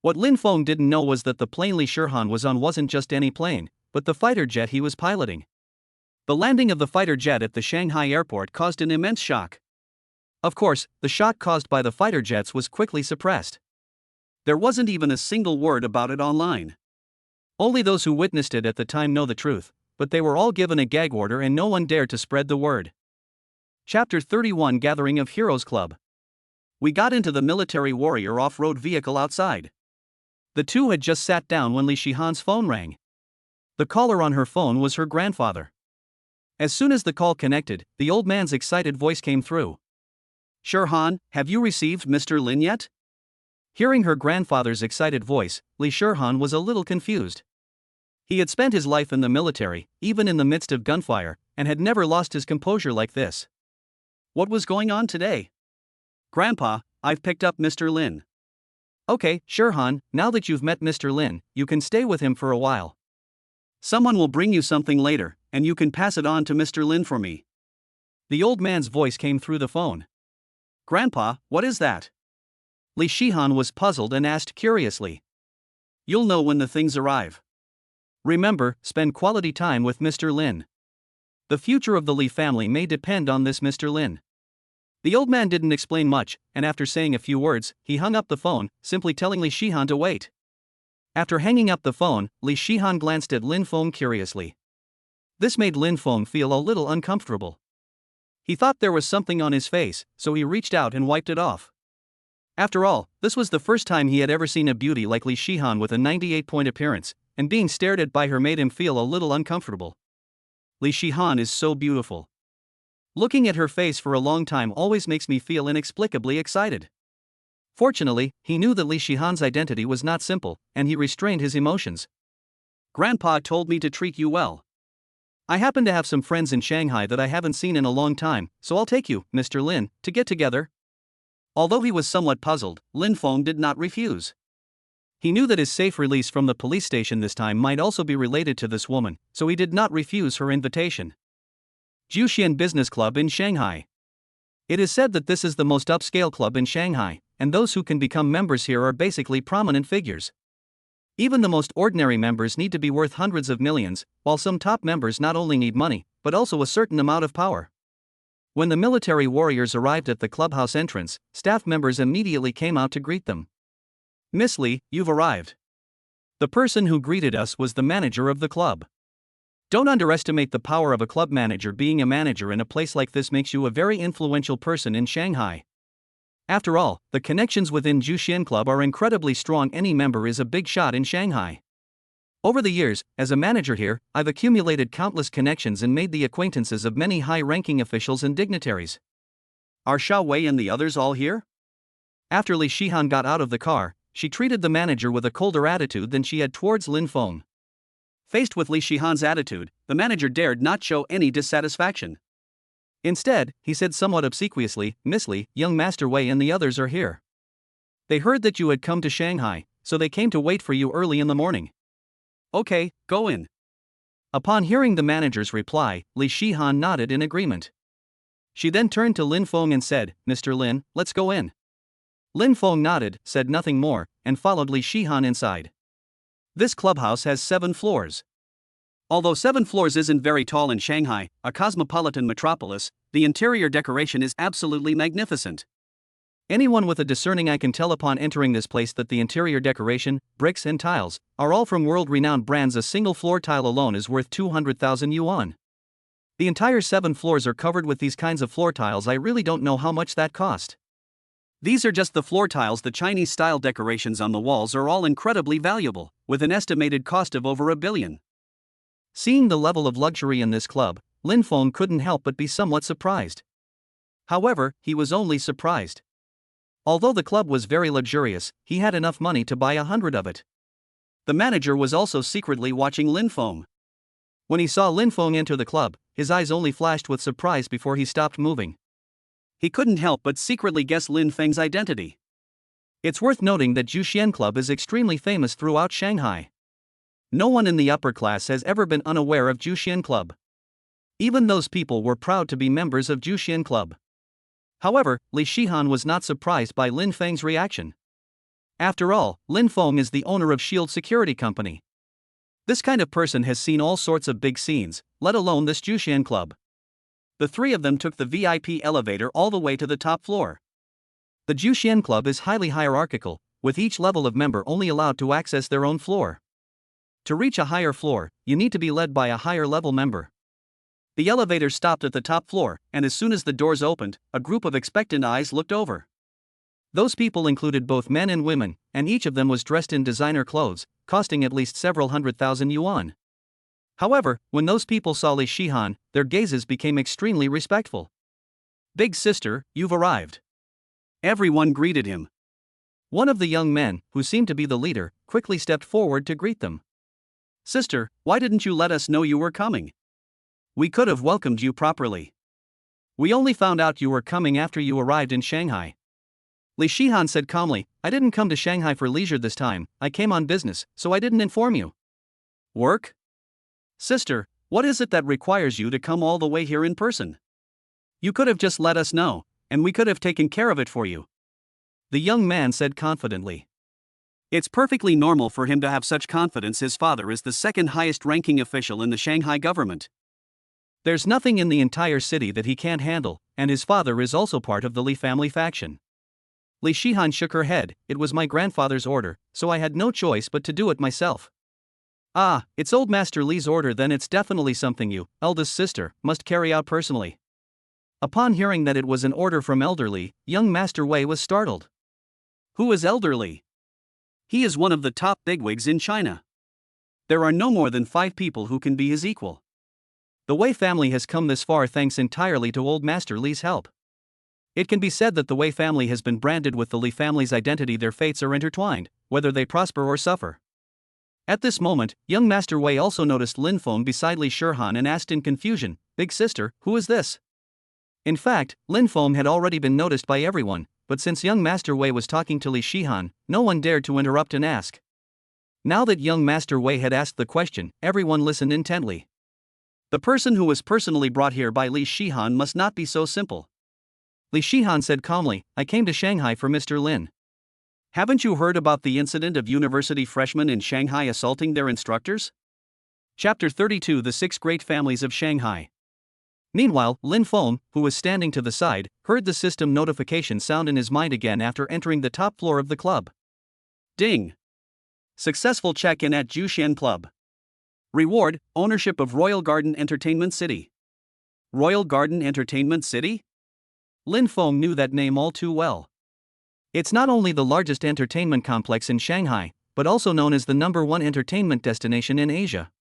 What Lin Feng didn't know was that the plane Li Shihan was on wasn't just any plane, but the fighter jet he was piloting. The landing of the fighter jet at the Shanghai airport caused an immense shock. Of course, the shock caused by the fighter jets was quickly suppressed. There wasn't even a single word about it online. Only those who witnessed it at the time know the truth, but they were all given a gag order and no one dared to spread the word. Chapter 31 Gathering of Heroes Club. We got into the military warrior off-road vehicle outside. The two had just sat down when Li Shihan's phone rang. The caller on her phone was her grandfather. As soon as the call connected, the old man's excited voice came through. "Shihan, have you received Mr. Lin yet?" Hearing her grandfather's excited voice, Li Shihan was a little confused. He had spent his life in the military, even in the midst of gunfire, and had never lost his composure like this. What was going on today? "Grandpa, I've picked up Mr. Lin." "Okay, Shihan, now that you've met Mr. Lin, you can stay with him for a while. Someone will bring you something later, and you can pass it on to Mr. Lin for me." The old man's voice came through the phone. "Grandpa, what is that?" Li Shihan was puzzled and asked curiously. "You'll know when the things arrive. Remember, spend quality time with Mr. Lin. The future of the Li family may depend on this Mr. Lin." The old man didn't explain much, and after saying a few words, he hung up the phone, simply telling Li Shihan to wait. After hanging up the phone, Li Shihan glanced at Lin Feng curiously. This made Lin Feng feel a little uncomfortable. He thought there was something on his face, so he reached out and wiped it off. After all, this was the first time he had ever seen a beauty like Li Shihan with a 98-point appearance, and being stared at by her made him feel a little uncomfortable. Li Shihan is so beautiful. Looking at her face for a long time always makes me feel inexplicably excited. Fortunately, he knew that Li Shihan's identity was not simple, and he restrained his emotions. "Grandpa told me to treat you well. I happen to have some friends in Shanghai that I haven't seen in a long time, so I'll take you, Mr. Lin, to get together." Although he was somewhat puzzled, Lin Feng did not refuse. He knew that his safe release from the police station this time might also be related to this woman, so he did not refuse her invitation. Juxian Business Club in Shanghai. It is said that this is the most upscale club in Shanghai, and those who can become members here are basically prominent figures. Even the most ordinary members need to be worth hundreds of millions, while some top members not only need money, but also a certain amount of power. When the military warriors arrived at the clubhouse entrance, staff members immediately came out to greet them. "Miss Li, you've arrived." The person who greeted us was the manager of the club. Don't underestimate the power of a club manager. Being a manager in a place like this makes you a very influential person in Shanghai. After all, the connections within Juxian Club are incredibly strong. Any member is a big shot in Shanghai. Over the years, as a manager here, I've accumulated countless connections and made the acquaintances of many high-ranking officials and dignitaries. Are Xia Wei and the others all here? After Li Shihan got out of the car, she treated the manager with a colder attitude than she had towards Lin Feng. Faced with Li Shihan's attitude, the manager dared not show any dissatisfaction. Instead, he said somewhat obsequiously, "Miss Li, young Master Wei and the others are here. They heard that you had come to Shanghai, so they came to wait for you early in the morning." "Okay, go in." Upon hearing the manager's reply, Li Shihan nodded in agreement. She then turned to Lin Feng and said, "Mr. Lin, let's go in." Lin Feng nodded, said nothing more, and followed Li Shihan inside. This clubhouse has 7 floors. Although 7 floors isn't very tall in Shanghai, a cosmopolitan metropolis, the interior decoration is absolutely magnificent. Anyone with a discerning eye can tell upon entering this place that the interior decoration, bricks and tiles, are all from world-renowned brands. A single floor tile alone is worth 200,000 yuan. The entire 7 floors are covered with these kinds of floor tiles. I really don't know how much that cost. These are just the floor tiles. The Chinese-style decorations on the walls are all incredibly valuable, with an estimated cost of over 1 billion. Seeing the level of luxury in this club, Lin Feng couldn't help but be somewhat surprised. However, he was only surprised. Although the club was very luxurious, he had enough money to buy 100 of it. The manager was also secretly watching Lin Feng. When he saw Lin Feng enter the club, his eyes only flashed with surprise before he stopped moving. He couldn't help but secretly guess Lin Feng's identity. It's worth noting that Juxian Club is extremely famous throughout Shanghai. No one in the upper class has ever been unaware of Juxian Club. Even those people were proud to be members of Juxian Club. However, Li Shihan was not surprised by Lin Feng's reaction. After all, Lin Feng is the owner of Shield Security Company. This kind of person has seen all sorts of big scenes, let alone this Juxian Club. The three of them took the VIP elevator all the way to the top floor. The Juxian Club is highly hierarchical, with each level of member only allowed to access their own floor. To reach a higher floor, you need to be led by a higher level member. The elevator stopped at the top floor, and as soon as the doors opened, a group of expectant eyes looked over. Those people included both men and women, and each of them was dressed in designer clothes, costing at least several 100,000 yuan. However, when those people saw Li Shihan, their gazes became extremely respectful. "Big sister, you've arrived." Everyone greeted him. One of the young men, who seemed to be the leader, quickly stepped forward to greet them. "Sister, why didn't you let us know you were coming? We could have welcomed you properly. We only found out you were coming after you arrived in Shanghai." Li Shihan said calmly, "I didn't come to Shanghai for leisure this time, I came on business, so I didn't inform you." "Work? Sister, what is it that requires you to come all the way here in person? You could have just let us know, and we could have taken care of it for you," the young man said confidently. It's perfectly normal for him to have such confidence. His father is the second highest ranking official in the Shanghai government. There's nothing in the entire city that he can't handle, and his father is also part of the Li family faction. Li Shihan shook her head. "It was my grandfather's order, so I had no choice but to do it myself." "Ah, it's old Master Li's order, then it's definitely something you, eldest sister, must carry out personally." Upon hearing that it was an order from Elder Li, young Master Wei was startled. "Who is Elder Li?" "He is one of the top bigwigs in China. There are no more than 5 people who can be his equal. The Wei family has come this far thanks entirely to old Master Li's help. It can be said that the Wei family has been branded with the Li family's identity. Their fates are intertwined, whether they prosper or suffer." At this moment, young Master Wei also noticed Lin Feng beside Li Shihan and asked in confusion, "Big sister, who is this?" In fact, Lin Feng had already been noticed by everyone, but since young Master Wei was talking to Li Shihan, no one dared to interrupt and ask. Now that young Master Wei had asked the question, everyone listened intently. The person who was personally brought here by Li Shihan must not be so simple. Li Shihan said calmly, "I came to Shanghai for Mr. Lin. Haven't you heard about the incident of university freshmen in Shanghai assaulting their instructors?" Chapter 32: The 6 Great Families of Shanghai. Meanwhile, Lin Feng, who was standing to the side, heard the system notification sound in his mind again after entering the top floor of the club. Ding! Successful check-in at Juxian Club. Reward: ownership of Royal Garden Entertainment City. Royal Garden Entertainment City? Lin Feng knew that name all too well. It's not only the largest entertainment complex in Shanghai, but also known as the #1 entertainment destination in Asia.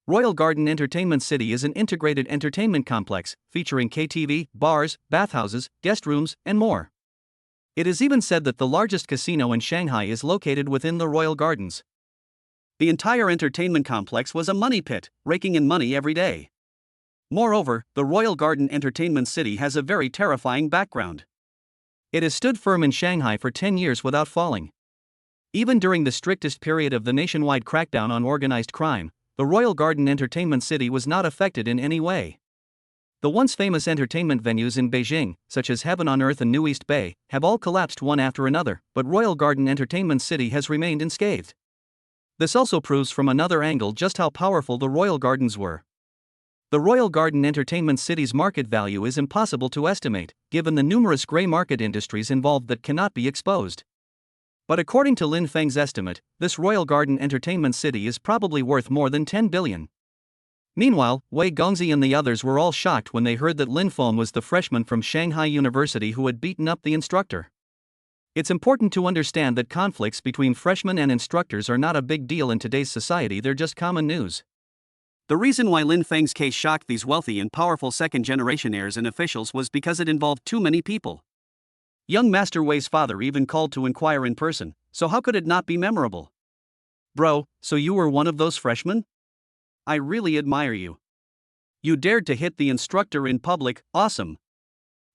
Royal Garden Entertainment City is an integrated entertainment complex, featuring KTV, bars, bathhouses, guest rooms, and more. It is even said that the largest casino in Shanghai is located within the Royal Gardens. The entire entertainment complex was a money pit, raking in money every day. Moreover, the Royal Garden Entertainment City has a very terrifying background. It has stood firm in Shanghai for 10 years without falling. Even during the strictest period of the nationwide crackdown on organized crime, the Royal Garden Entertainment City was not affected in any way. The once famous entertainment venues in Beijing, such as Heaven on Earth and New East Bay, have all collapsed one after another, but Royal Garden Entertainment City has remained unscathed. This also proves from another angle just how powerful the Royal Gardens were. The Royal Garden Entertainment City's market value is impossible to estimate, given the numerous gray market industries involved that cannot be exposed. But according to Lin Feng's estimate, this Royal Garden Entertainment City is probably worth more than 10 billion. Meanwhile, Wei Gongzi and the others were all shocked when they heard that Lin Feng was the freshman from Shanghai University who had beaten up the instructor. It's important to understand that conflicts between freshmen and instructors are not a big deal in today's society, they're just common news. The reason why Lin Feng's case shocked these wealthy and powerful second-generation heirs and officials was because it involved too many people. Young Master Wei's father even called to inquire in person, so how could it not be memorable? "Bro, so you were one of those freshmen? I really admire you. You dared to hit the instructor in public, awesome."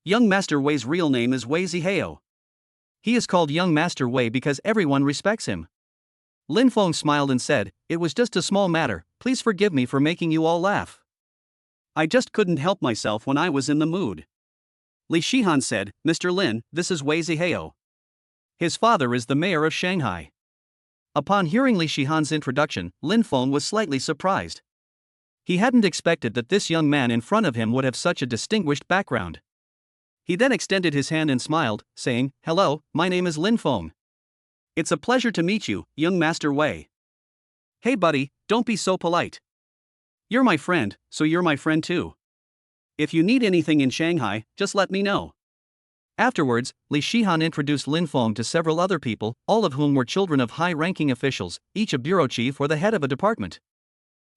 Young Master Wei's real name is Wei Zihao. He is called Young Master Wei because everyone respects him. Lin Feng smiled and said, "It was just a small matter, please forgive me for making you all laugh. I just couldn't help myself when I was in the mood." Li Shihan said, "Mr. Lin, this is Wei Zihao. His father is the mayor of Shanghai." Upon hearing Li Shihan's introduction, Lin Feng was slightly surprised. He hadn't expected that this young man in front of him would have such a distinguished background. He then extended his hand and smiled, saying, "Hello, my name is Lin Feng. It's a pleasure to meet you, young Master Wei." "Hey buddy, don't be so polite. You're my friend, so you're my friend too. If you need anything in Shanghai, just let me know." Afterwards, Li Shihan introduced Lin Feng to several other people, all of whom were children of high-ranking officials, each a bureau chief or the head of a department.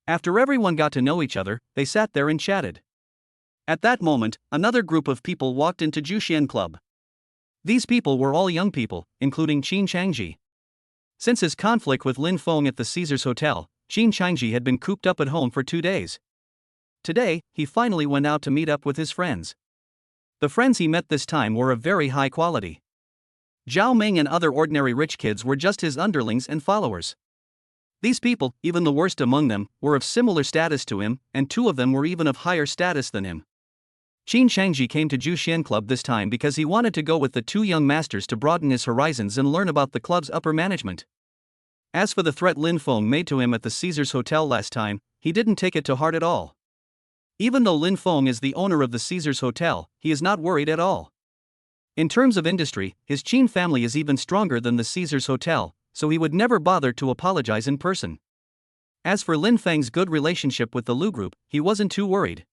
After everyone got to know each other, they sat there and chatted. At that moment, another group of people walked into Juxian Club. These people were all young people, including Qin Changji. Since his conflict with Lin Feng at the Caesars Hotel, Qin Changji had been cooped up at home for 2 days. Today, he finally went out to meet up with his friends. The friends he met this time were of very high quality. Zhao Ming and other ordinary rich kids were just his underlings and followers. These people, even the worst among them, were of similar status to him, and 2 of them were even of higher status than him. Qin Changji came to Juxian Club this time because he wanted to go with the 2 young masters to broaden his horizons and learn about the club's upper management. As for the threat Lin Feng made to him at the Caesars Hotel last time, he didn't take it to heart at all. Even though Lin Feng is the owner of the Caesars Hotel, he is not worried at all. In terms of industry, his Qin family is even stronger than the Caesars Hotel, so he would never bother to apologize in person. As for Lin Feng's good relationship with the Lu Group, he wasn't too worried.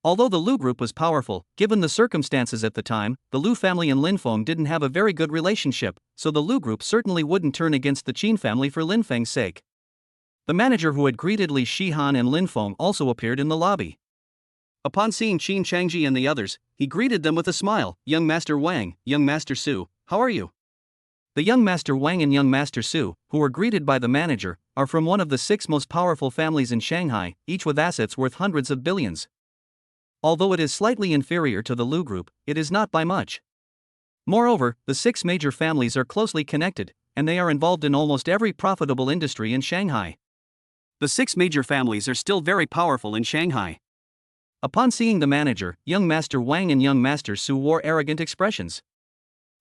Although the Lu Group was powerful, given the circumstances at the time, the Lu family and Lin Feng didn't have a very good relationship, so the Lu Group certainly wouldn't turn against the Qin family for Lin Feng's sake. The manager who had greeted Li Shihan and Lin Feng also appeared in the lobby. Upon seeing Qin Changji and the others, he greeted them with a smile. "Young Master Wang, young Master Su, how are you?" The young Master Wang and young Master Su, who were greeted by the manager, are from one of the 6 most powerful families in Shanghai, each with assets worth hundreds of billions. Although it is slightly inferior to the Lu Group, it is not by much. Moreover, the 6 major families are closely connected, and they are involved in almost every profitable industry in Shanghai. The 6 major families are still very powerful in Shanghai. Upon seeing the manager, young Master Wang and young Master Su wore arrogant expressions.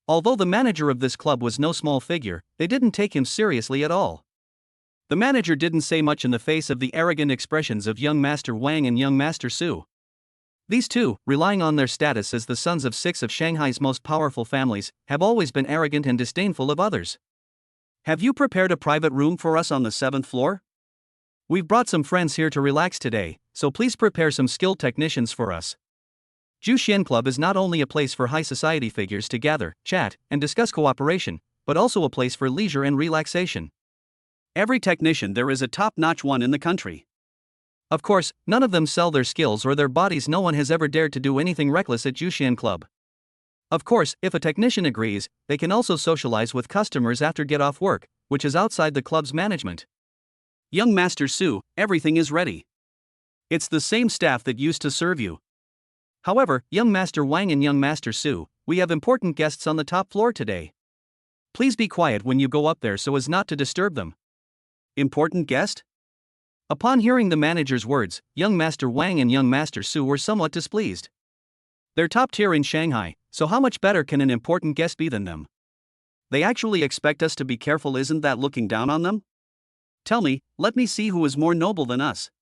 Although the manager of this club was no small figure, they didn't take him seriously at all. The manager didn't say much in the face of the arrogant expressions of young Master Wang and young Master Su. These 2, relying on their status as the sons of 6 of Shanghai's most powerful families, have always been arrogant and disdainful of others. "Have you prepared a private room for us on the 7th floor? We've brought some friends here to relax today, so please prepare some skilled technicians for us." Juxian Club is not only a place for high society figures to gather, chat, and discuss cooperation, but also a place for leisure and relaxation. Every technician there is a top-notch one in the country. Of course, none of them sell their skills or their bodies. No one has ever dared to do anything reckless at Juxian Club. Of course, if a technician agrees, they can also socialize with customers after get off work, which is outside the club's management. "Young Master Su, everything is ready. It's the same staff that used to serve you. However, young Master Wang and young Master Su, we have important guests on the top floor today. Please be quiet when you go up there so as not to disturb them." "Important guest?" Upon hearing the manager's words, young Master Wang and young Master Su were somewhat displeased. They're top tier in Shanghai, so how much better can an important guest be than them? They actually expect us to be careful. Isn't that looking down on them? Tell me, let me see who is more noble than us,"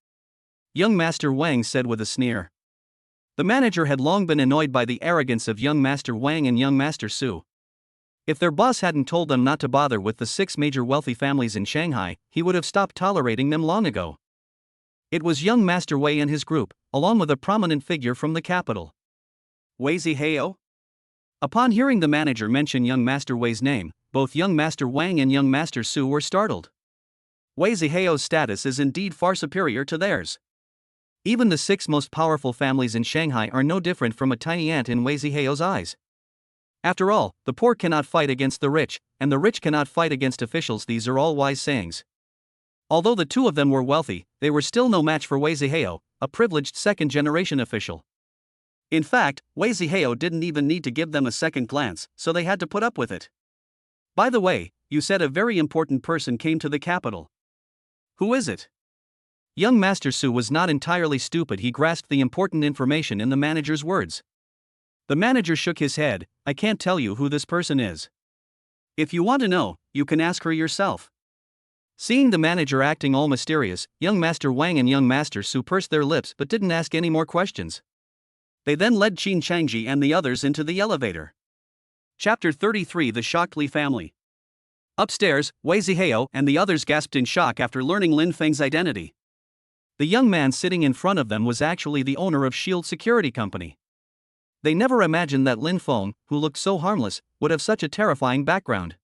young Master Wang said with a sneer. The manager had long been annoyed by the arrogance of young Master Wang and young Master Su. If their boss hadn't told them not to bother with the 6 major wealthy families in Shanghai, he would have stopped tolerating them long ago. It was young Master Wei and his group, along with a prominent figure from the capital. "Wei Zihao?" Upon hearing the manager mention young Master Wei's name, both young Master Wang and young Master Su were startled. Wei Zihao's status is indeed far superior to theirs. Even the 6 most powerful families in Shanghai are no different from a tiny ant in Wei Zihao's eyes. After all, the poor cannot fight against the rich, and the rich cannot fight against officials. These are all wise sayings. Although the 2 of them were wealthy, they were still no match for Wei Zihao, a privileged second-generation official. In fact, Wei Zihao didn't even need to give them a second glance, so they had to put up with it. By the way, you said a very important person came to the capital. Who is it? Young Master Su was not entirely stupid. He grasped the important information in the manager's words. The manager shook his head. I can't tell you who this person is. If you want to know, you can ask her yourself. Seeing the manager acting all mysterious, young Master Wang and young Master Su pursed their lips but didn't ask any more questions. They then led Qin Changji and the others into the elevator. Chapter 33: The Shocked Li Family. Upstairs, Wei Zihao and the others gasped in shock after learning Lin Feng's identity. The young man sitting in front of them was actually the owner of Shield Security Company. They never imagined that Lin Feng, who looked so harmless, would have such a terrifying background.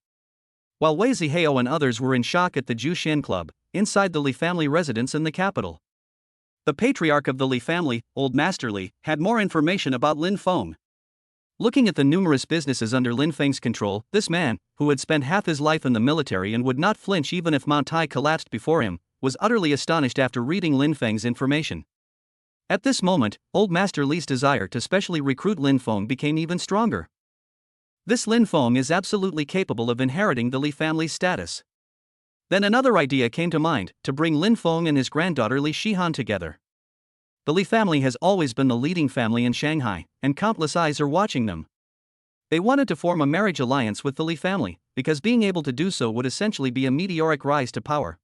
While Wei Zihao and others were in shock at the Jushan Club, inside the Li family residence in the capital, the patriarch of the Li family, Old Master Li, had more information about Lin Feng. Looking at the numerous businesses under Lin Feng's control, this man, who had spent half his life in the military and would not flinch even if Mount Tai collapsed before him, was utterly astonished after reading Lin Feng's information. At this moment, Old Master Li's desire to specially recruit Lin Feng became even stronger. This Lin Feng is absolutely capable of inheriting the Li family's status. Then another idea came to mind, to bring Lin Feng and his granddaughter Li Shihan together. The Li family has always been the leading family in Shanghai, and countless eyes are watching them. They wanted to form a marriage alliance with the Li family, because being able to do so would essentially be a meteoric rise to power.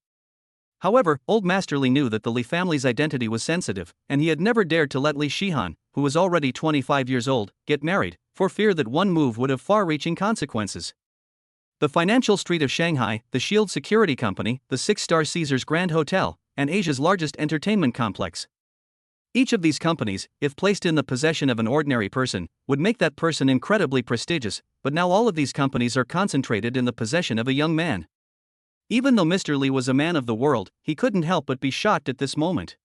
However, Old Master Li knew that the Li family's identity was sensitive, and he had never dared to let Li Shihan, who was already 25 years old, get married, for fear that one move would have far-reaching consequences. The financial street of Shanghai, the Shield Security Company, the six-star Caesars Grand Hotel, and Asia's largest entertainment complex. Each of these companies, if placed in the possession of an ordinary person, would make that person incredibly prestigious, but now all of these companies are concentrated in the possession of a young man. Even though Mr. Li was a man of the world, he couldn't help but be shocked at this moment.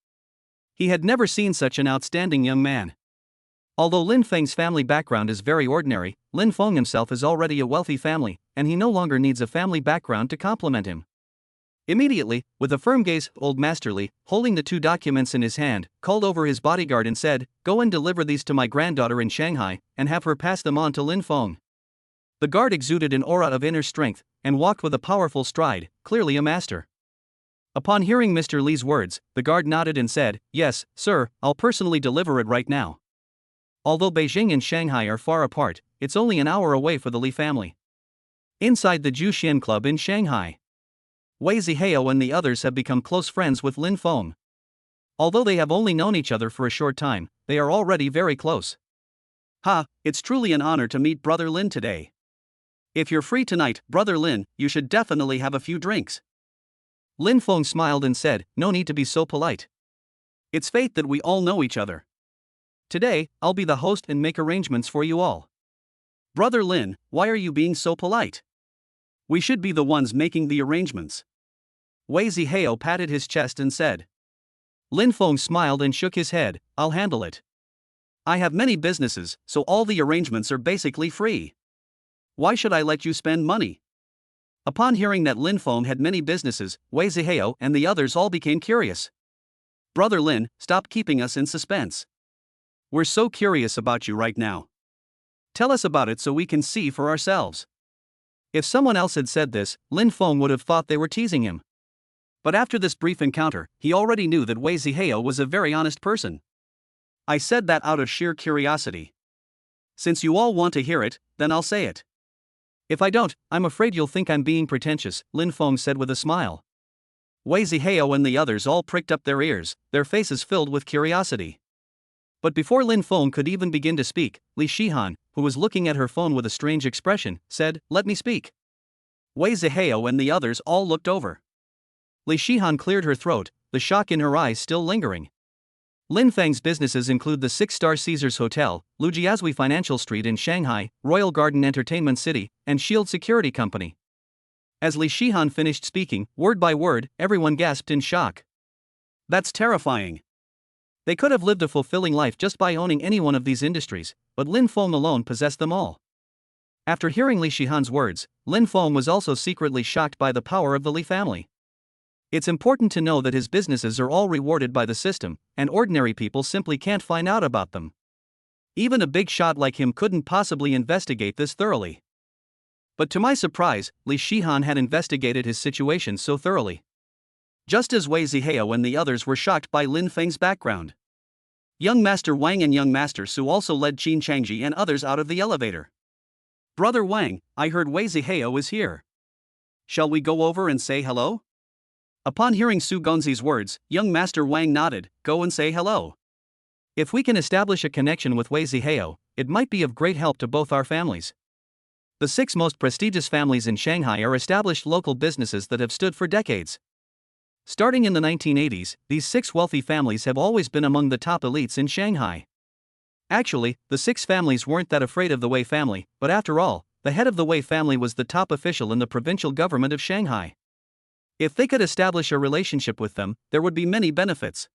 He had never seen such an outstanding young man. Although Lin Feng's family background is very ordinary, Lin Feng himself is already a wealthy family, and he no longer needs a family background to complement him. Immediately, with a firm gaze, Old Master Li, holding the two documents in his hand, called over his bodyguard and said, "Go and deliver these to my granddaughter in Shanghai, and have her pass them on to Lin Feng." The guard exuded an aura of inner strength, and walked with a powerful stride, clearly a master. Upon hearing Mr. Li's words, the guard nodded and said, "Yes, sir, I'll personally deliver it right now." Although Beijing and Shanghai are far apart, it's only an hour away for the Li family. Inside the Jushan Club in Shanghai, Wei Zihao and the others have become close friends with Lin Feng. Although they have only known each other for a short time, they are already very close. "Ha, it's truly an honor to meet Brother Lin today. If you're free tonight, Brother Lin, you should definitely have a few drinks." Lin Feng smiled and said, "No need to be so polite. It's fate that we all know each other. Today, I'll be the host and make arrangements for you all." "Brother Lin, why are you being so polite? We should be the ones making the arrangements." Wei Zihao patted his chest and said. Lin Feng smiled and shook his head, "I'll handle it. I have many businesses, so all the arrangements are basically free. Why should I let you spend money?" Upon hearing that Lin Feng had many businesses, Wei Zihao and the others all became curious. "Brother Lin, stop keeping us in suspense. We're so curious about you right now. Tell us about it so we can see for ourselves." If someone else had said this, Lin Feng would have thought they were teasing him. But after this brief encounter, he already knew that Wei Zihao was a very honest person. "I said that out of sheer curiosity. Since you all want to hear it, then I'll say it. If I don't, I'm afraid you'll think I'm being pretentious," Lin Feng said with a smile. Wei Zihao and the others all pricked up their ears, their faces filled with curiosity. But before Lin Feng could even begin to speak, Li Shihan, who was looking at her phone with a strange expression, said, "Let me speak." Wei Zihao and the others all looked over. Li Shihan cleared her throat, the shock in her eyes still lingering. Lin Feng's businesses include the six-star Caesars Hotel, Lujiazui Financial Street in Shanghai, Royal Garden Entertainment City, and Shield Security Company. As Li Shihan finished speaking, word by word, everyone gasped in shock. That's terrifying. They could have lived a fulfilling life just by owning any one of these industries, but Lin Feng alone possessed them all. After hearing Li Shihan's words, Lin Feng was also secretly shocked by the power of the Li family. It's important to know that his businesses are all rewarded by the system, and ordinary people simply can't find out about them. Even a big shot like him couldn't possibly investigate this thoroughly. But to my surprise, Li Shihan had investigated his situation so thoroughly. Just as Wei Zihao and the others were shocked by Lin Feng's background. Young Master Wang and Young Master Su also led Qin Changji and others out of the elevator. "Brother Wang, I heard Wei Zihao is here. Shall we go over and say hello?" Upon hearing Su Gonzi's words, young Master Wang nodded. "Go and say hello. If we can establish a connection with Wei Zihao, it might be of great help to both our families." The 6 most prestigious families in Shanghai are established local businesses that have stood for decades. Starting in the 1980s, these 6 wealthy families have always been among the top elites in Shanghai. Actually, the 6 families weren't that afraid of the Wei family, but after all, the head of the Wei family was the top official in the provincial government of Shanghai. If they could establish a relationship with them, there would be many benefits.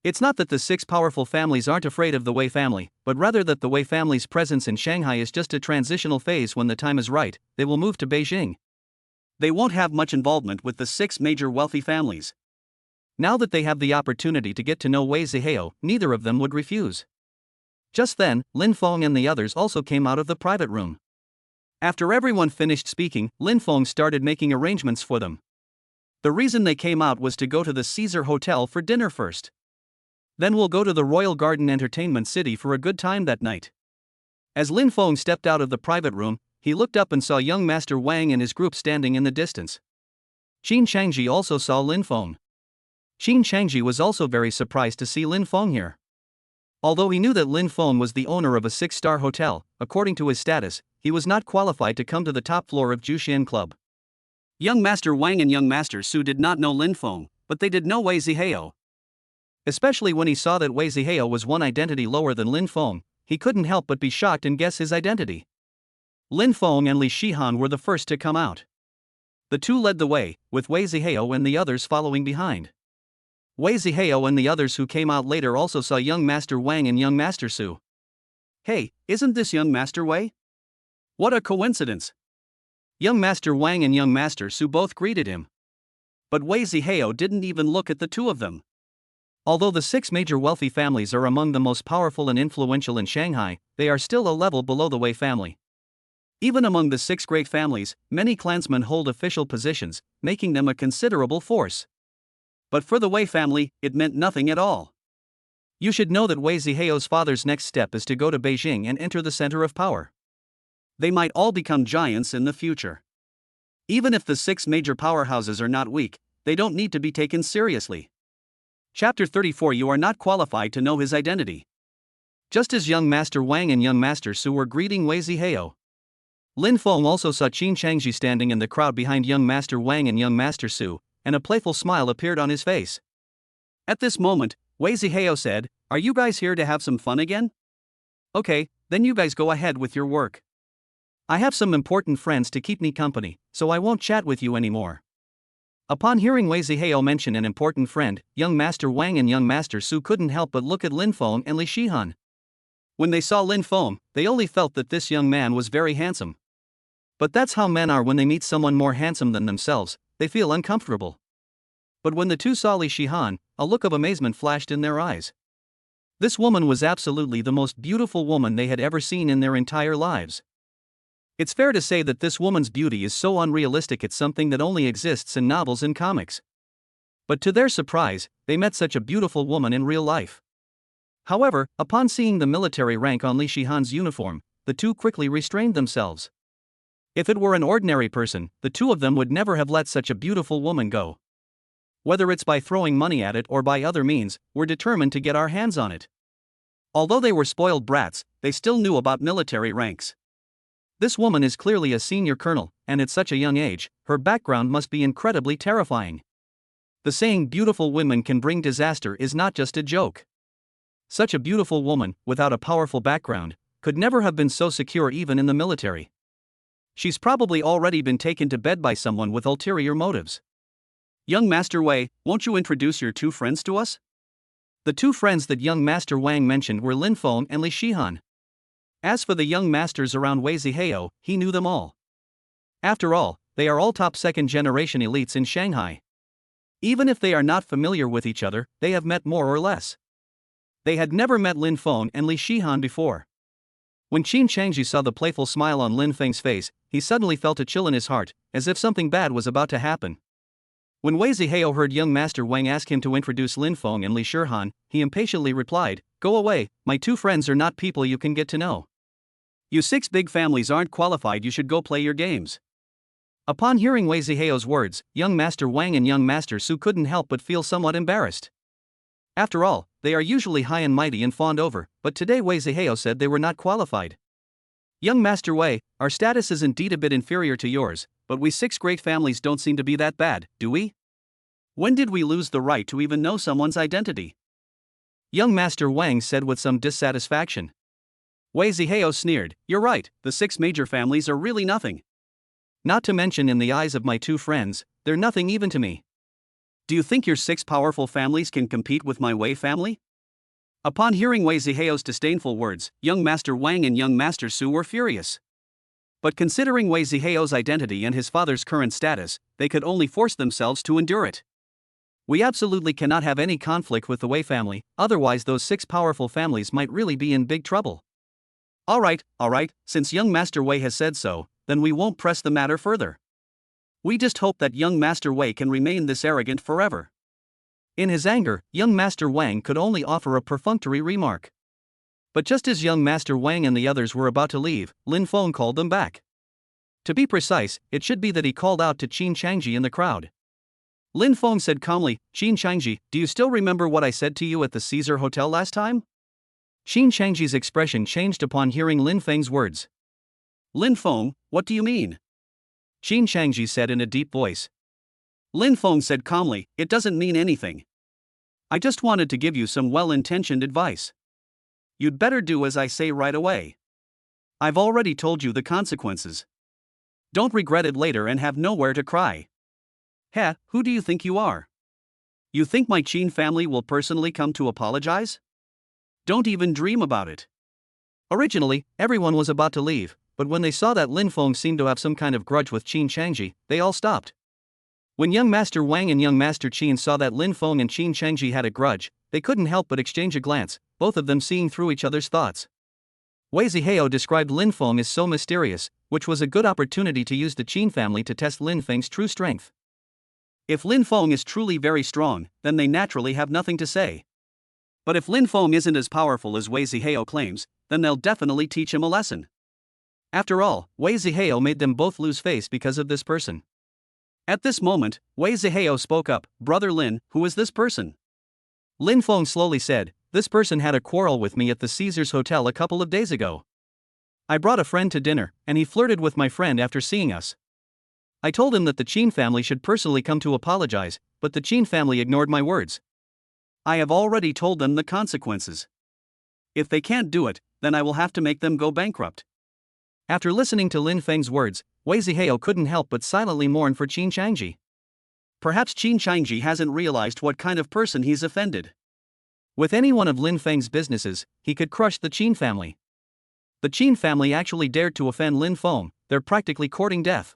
It's not that the 6 powerful families aren't afraid of the Wei family, but rather that the Wei family's presence in Shanghai is just a transitional phase. When the time is right, they will move to Beijing. They won't have much involvement with the 6 major wealthy families. Now that they have the opportunity to get to know Wei Zihao, neither of them would refuse. Just then, Lin Feng and the others also came out of the private room. After everyone finished speaking, Lin Feng started making arrangements for them. The reason they came out was to go to the Caesar Hotel for dinner first. Then we'll go to the Royal Garden Entertainment City for a good time that night. As Lin Feng stepped out of the private room, he looked up and saw young Master Wang and his group standing in the distance. Qin Changji also saw Lin Feng. Qin Changji was also very surprised to see Lin Feng here. Although he knew that Lin Feng was the owner of a 6-star hotel, according to his status, he was not qualified to come to the top floor of Juxian Club. Young Master Wang and Young Master Su did not know Lin Feng, but they did know Wei Zihao. Especially when he saw that Wei Zihao was one identity lower than Lin Feng, he couldn't help but be shocked and guess his identity. Lin Feng and Li Shihan were the first to come out. The 2 led the way, with Wei Zihao and the others following behind. Wei Zihao and the others who came out later also saw young Master Wang and young Master Su. "Hey, isn't this young Master Wei? What a coincidence!" Young Master Wang and young Master Su both greeted him. But Wei Zihao didn't even look at the 2 of them. Although the 6 major wealthy families are among the most powerful and influential in Shanghai, they are still a level below the Wei family. Even among the 6 great families, many clansmen hold official positions, making them a considerable force. But for the Wei family, it meant nothing at all. You should know that Wei Zihao's father's next step is to go to Beijing and enter the center of power. They might all become giants in the future. Even if the 6 major powerhouses are not weak, they don't need to be taken seriously. Chapter 34. You are not qualified to know his identity. Just as young Master Wang and young Master Su were greeting Wei Zihao, Lin Feng also saw Qin Changji standing in the crowd behind young Master Wang and young Master Su, and a playful smile appeared on his face. At this moment, Wei Zihao said, "Are you guys here to have some fun again? Okay, then you guys go ahead with your work. I have some important friends to keep me company, so I won't chat with you anymore." Upon hearing Wei Zihao mention an important friend, young Master Wang and young Master Su couldn't help but look at Lin Feng and Li Shihan. When they saw Lin Feng, they only felt that this young man was very handsome. But that's how men are when they meet someone more handsome than themselves, they feel uncomfortable. But when the 2 saw Li Shihan, a look of amazement flashed in their eyes. This woman was absolutely the most beautiful woman they had ever seen in their entire lives. It's fair to say that this woman's beauty is so unrealistic it's something that only exists in novels and comics. But to their surprise, they met such a beautiful woman in real life. However, upon seeing the military rank on Li Shihan's uniform, the 2 quickly restrained themselves. If it were an ordinary person, the 2 of them would never have let such a beautiful woman go. Whether it's by throwing money at it or by other means, we're determined to get our hands on it. Although they were spoiled brats, they still knew about military ranks. This woman is clearly a senior colonel, and at such a young age, her background must be incredibly terrifying. The saying beautiful women can bring disaster is not just a joke. Such a beautiful woman, without a powerful background, could never have been so secure even in the military. She's probably already been taken to bed by someone with ulterior motives. "Young Master Wei, won't you introduce your 2 friends to us?" The 2 friends that young Master Wang mentioned were Lin Feng and Li Shihan. As for the young masters around Wei Zihao, he knew them all. After all, they are all top 2nd-generation elites in Shanghai. Even if they are not familiar with each other, they have met more or less. They had never met Lin Feng and Li Shihan before. When Qin Changji saw the playful smile on Lin Feng's face, he suddenly felt a chill in his heart, as if something bad was about to happen. When Wei Zihao heard young Master Wang ask him to introduce Lin Feng and Li Shihan, he impatiently replied, "Go away, my two friends are not people you can get to know. You six big families aren't qualified, you should go play your games." Upon hearing Wei Zihao's words, young Master Wang and young Master Su couldn't help but feel somewhat embarrassed. After all, they are usually high and mighty and fawned over, but today Wei Zihao said they were not qualified. "Young Master Wei, our status is indeed a bit inferior to yours, but we six great families don't seem to be that bad, do we? When did we lose the right to even know someone's identity?" Young Master Wang said with some dissatisfaction. Wei Zihao sneered, "You're right, the six major families are really nothing. Not to mention, in the eyes of my two friends, they're nothing even to me. Do you think your six powerful families can compete with my Wei family?" Upon hearing Wei Zihao's disdainful words, young Master Wang and young Master Su were furious. But considering Wei Zihao's identity and his father's current status, they could only force themselves to endure it. "We absolutely cannot have any conflict with the Wei family, otherwise those six powerful families might really be in big trouble." Alright, since young Master Wei has said so, then we won't press the matter further. We just hope that young Master Wei can remain this arrogant forever." In his anger, young Master Wang could only offer a perfunctory remark. But just as young Master Wang and the others were about to leave, Lin Feng called them back. To be precise, it should be that he called out to Qin Changji in the crowd. Lin Feng said calmly, "Qin Changji, do you still remember what I said to you at the Caesar Hotel last time?" Qin Changji's expression changed upon hearing Lin Feng's words. "Lin Feng, what do you mean?" Qin Changji said in a deep voice. Lin Feng said calmly, "It doesn't mean anything. I just wanted to give you some well-intentioned advice. You'd better do as I say right away. I've already told you the consequences. Don't regret it later and have nowhere to cry. Heh, who do you think you are? You think my Qin family will personally come to apologize? Don't even dream about it." Originally, everyone was about to leave, but when they saw that Lin Feng seemed to have some kind of grudge with Qin Changji, they all stopped. When young Master Wang and young Master Qin saw that Lin Feng and Qin Changji had a grudge, they couldn't help but exchange a glance, both of them seeing through each other's thoughts. Wei Zihao described Lin Feng as so mysterious, which was a good opportunity to use the Qin family to test Lin Feng's true strength. If Lin Feng is truly very strong, then they naturally have nothing to say. But if Lin Feng isn't as powerful as Wei Zihao claims, then they'll definitely teach him a lesson. After all, Wei Zihao made them both lose face because of this person. At this moment, Wei Zihao spoke up, "Brother Lin, who is this person?" Lin Feng slowly said, "This person had a quarrel with me at the Caesar's Hotel a couple of days ago. I brought a friend to dinner, and he flirted with my friend after seeing us. I told him that the Qin family should personally come to apologize, but the Qin family ignored my words. I have already told them the consequences. If they can't do it, then I will have to make them go bankrupt." After listening to Lin Feng's words, Wei Zihao couldn't help but silently mourn for Qin Changji. Perhaps Qin Changji hasn't realized what kind of person he's offended. With any one of Lin Feng's businesses, he could crush the Qin family. The Qin family actually dared to offend Lin Feng, they're practically courting death.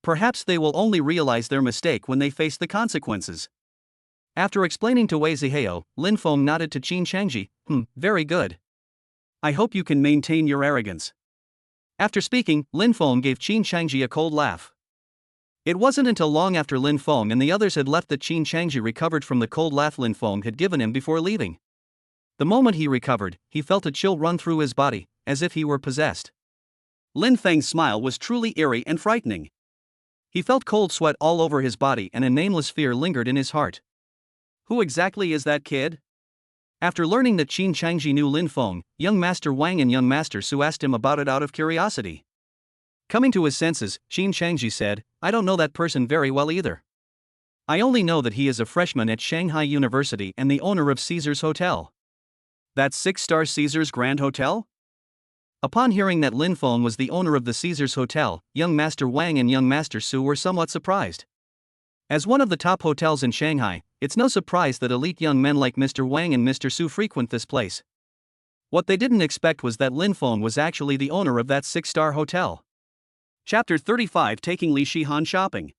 Perhaps they will only realize their mistake when they face the consequences. After explaining to Wei Zihao, Lin Feng nodded to Qin Changji, very good. I hope you can maintain your arrogance." After speaking, Lin Feng gave Qin Changji a cold laugh. It wasn't until long after Lin Feng and the others had left that Qin Changji recovered from the cold laugh Lin Feng had given him before leaving. The moment he recovered, he felt a chill run through his body, as if he were possessed. Lin Feng's smile was truly eerie and frightening. He felt cold sweat all over his body and a nameless fear lingered in his heart. Who exactly is that kid? After learning that Qin Changji knew Lin Feng, young Master Wang and young Master Su asked him about it out of curiosity. Coming to his senses, Qin Changji said, "I don't know that person very well either. I only know that he is a freshman at Shanghai University and the owner of Caesar's Hotel." That 6-star Caesar's Grand Hotel? Upon hearing that Lin Feng was the owner of the Caesar's Hotel, young Master Wang and young Master Su were somewhat surprised. As one of the top hotels in Shanghai, it's no surprise that elite young men like Mr. Wang and Mr. Su frequent this place. What they didn't expect was that Lin Feng was actually the owner of that 6-star hotel. Chapter 35, Taking Li Shihan Shopping.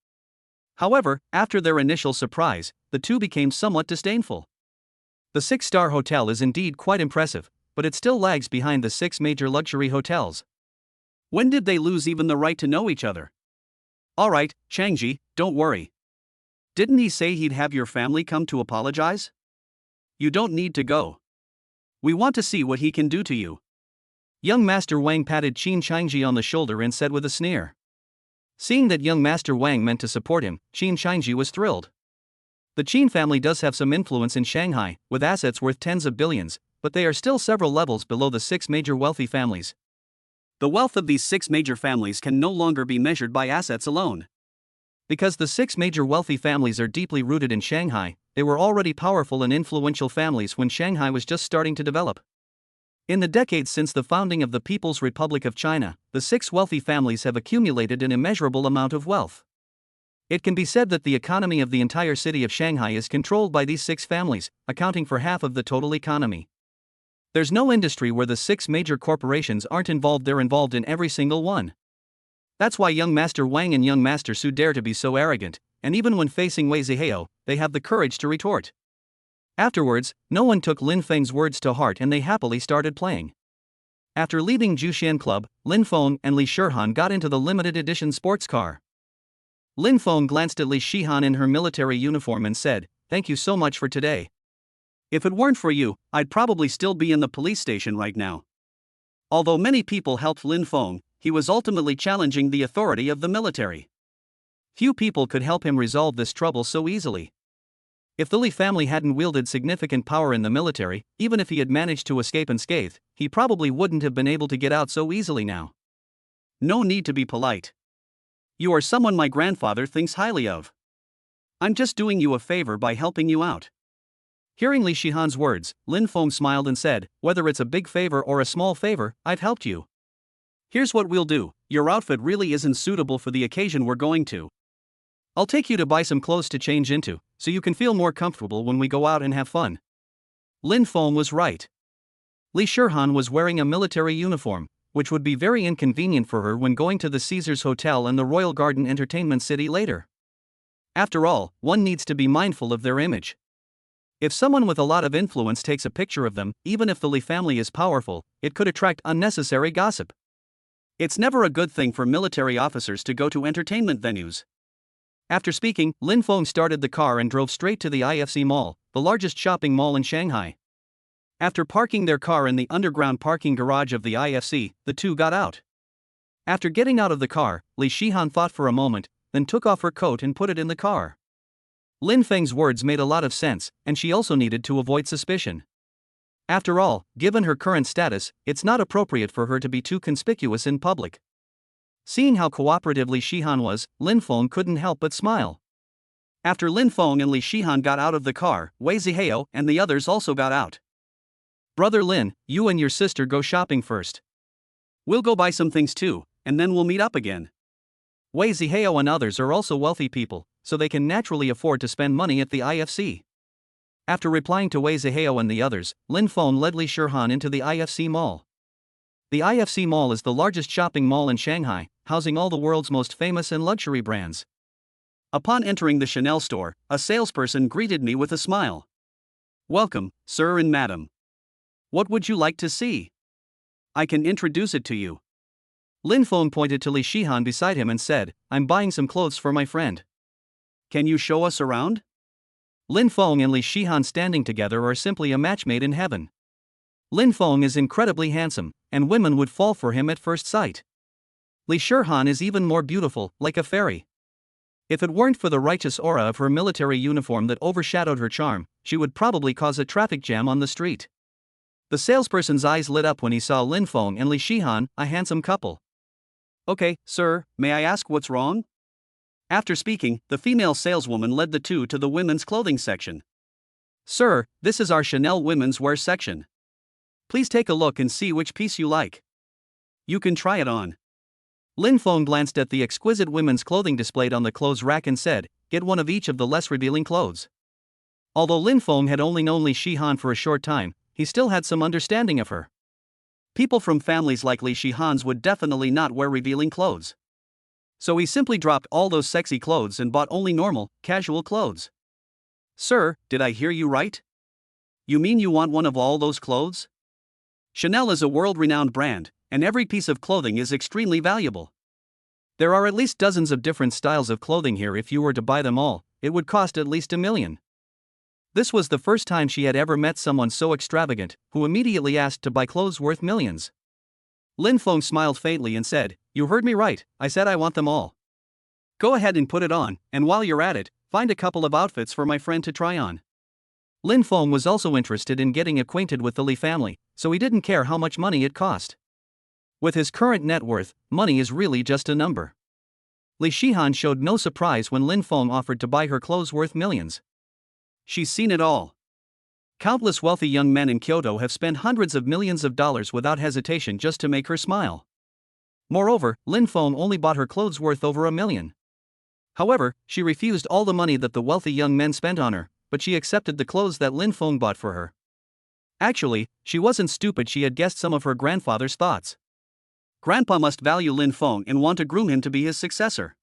However, after their initial surprise, the two became somewhat disdainful. The 6-star hotel is indeed quite impressive, but it still lags behind the 6 major luxury hotels. When did they lose even the right to know each other? Alright, Changji, don't worry. Didn't he say he'd have your family come to apologize? You don't need to go. We want to see what he can do to you. Young Master Wang patted Qin Changji on the shoulder and said with a sneer. Seeing that young Master Wang meant to support him, Qin Changji was thrilled. The Qin family does have some influence in Shanghai, with assets worth tens of billions, but they are still several levels below the 6 major wealthy families. The wealth of these 6 major families can no longer be measured by assets alone. Because the 6 major wealthy families are deeply rooted in Shanghai, they were already powerful and influential families when Shanghai was just starting to develop. In the decades since the founding of the People's Republic of China, the 6 wealthy families have accumulated an immeasurable amount of wealth. It can be said that the economy of the entire city of Shanghai is controlled by these 6 families, accounting for half of the total economy. There's no industry where the 6 major corporations aren't involved, they're involved in every single one. That's why young Master Wang and young Master Su dare to be so arrogant, and even when facing Wei Zihao, they have the courage to retort. Afterwards, no one took Lin Feng's words to heart and they happily started playing. After leaving Jushan Club, Lin Feng and Li Shihan got into the limited edition sports car. Lin Feng glanced at Li Shihan in her military uniform and said, "Thank you so much for today. If it weren't for you, I'd probably still be in the police station right now." Although many people helped Lin Feng, he was ultimately challenging the authority of the military. Few people could help him resolve this trouble so easily. If the Li family hadn't wielded significant power in the military, even if he had managed to escape unscathed, he probably wouldn't have been able to get out so easily now. No need to be polite. You are someone my grandfather thinks highly of. I'm just doing you a favor by helping you out. Hearing Li Shihan's words, Lin Feng smiled and said, "Whether it's a big favor or a small favor, I've helped you. Here's what we'll do, your outfit really isn't suitable for the occasion we're going to. I'll take you to buy some clothes to change into, so you can feel more comfortable when we go out and have fun." Lin Feng was right. Li Shihan was wearing a military uniform, which would be very inconvenient for her when going to the Caesars Hotel and the Royal Garden Entertainment City later. After all, one needs to be mindful of their image. If someone with a lot of influence takes a picture of them, even if the Li family is powerful, it could attract unnecessary gossip. It's never a good thing for military officers to go to entertainment venues. After speaking, Lin Feng started the car and drove straight to the IFC Mall, the largest shopping mall in Shanghai. After parking their car in the underground parking garage of the IFC, the two got out. After getting out of the car, Li Shihan thought for a moment, then took off her coat and put it in the car. Lin Feng's words made a lot of sense, and she also needed to avoid suspicion. After all, given her current status, it's not appropriate for her to be too conspicuous in public. Seeing how cooperative Li Shihan was, Lin Feng couldn't help but smile. After Lin Feng and Li Shihan got out of the car, Wei Zihao and the others also got out. "Brother Lin, you and your sister go shopping first. We'll go buy some things too, and then we'll meet up again." Wei Zihao and others are also wealthy people, so they can naturally afford to spend money at the IFC. After replying to Wei Zihao and the others, Lin Feng led Li Shihan into the IFC Mall. The IFC Mall is the largest shopping mall in Shanghai, housing all the world's most famous and luxury brands. Upon entering the Chanel store, a salesperson greeted me with a smile. "Welcome, sir and madam. What would you like to see? I can introduce it to you." Lin Feng pointed to Li Shihan beside him and said, "I'm buying some clothes for my friend. Can you show us around?" Lin Feng and Li Shihan standing together are simply a match made in heaven. Lin Feng is incredibly handsome, and women would fall for him at first sight. Li Shihan is even more beautiful, like a fairy. If it weren't for the righteous aura of her military uniform that overshadowed her charm, she would probably cause a traffic jam on the street. The salesperson's eyes lit up when he saw Lin Feng and Li Shihan, a handsome couple. "Okay, sir, may I ask what's wrong?" After speaking, the female saleswoman led the two to the women's clothing section. "Sir, this is our Chanel women's wear section. Please take a look and see which piece you like. You can try it on." Lin Feng glanced at the exquisite women's clothing displayed on the clothes rack and said, "Get one of each of the less revealing clothes." Although Lin Feng had only known Li Shihan for a short time, he still had some understanding of her. People from families like Li Shihan's would definitely not wear revealing clothes. So he simply dropped all those sexy clothes and bought only normal, casual clothes. "Sir, did I hear you right? You mean you want one of all those clothes?" Chanel is a world-renowned brand, and every piece of clothing is extremely valuable. There are at least dozens of different styles of clothing here. If you were to buy them all, it would cost at least $1 million. This was the first time she had ever met someone so extravagant, who immediately asked to buy clothes worth millions. Lin Feng smiled faintly and said, "You heard me right, I said I want them all. Go ahead and put it on, and while you're at it, find a couple of outfits for my friend to try on." Lin Feng was also interested in getting acquainted with the Li family, so he didn't care how much money it cost. With his current net worth, money is really just a number. Li Shihan showed no surprise when Lin Feng offered to buy her clothes worth millions. She's seen it all. Countless wealthy young men in Kyoto have spent hundreds of millions of dollars without hesitation just to make her smile. Moreover, Lin Feng only bought her clothes worth over $1 million. However, she refused all the money that the wealthy young men spent on her, but she accepted the clothes that Lin Feng bought for her. Actually, she wasn't stupid. She had guessed some of her grandfather's thoughts. Grandpa must value Lin Feng and want to groom him to be his successor.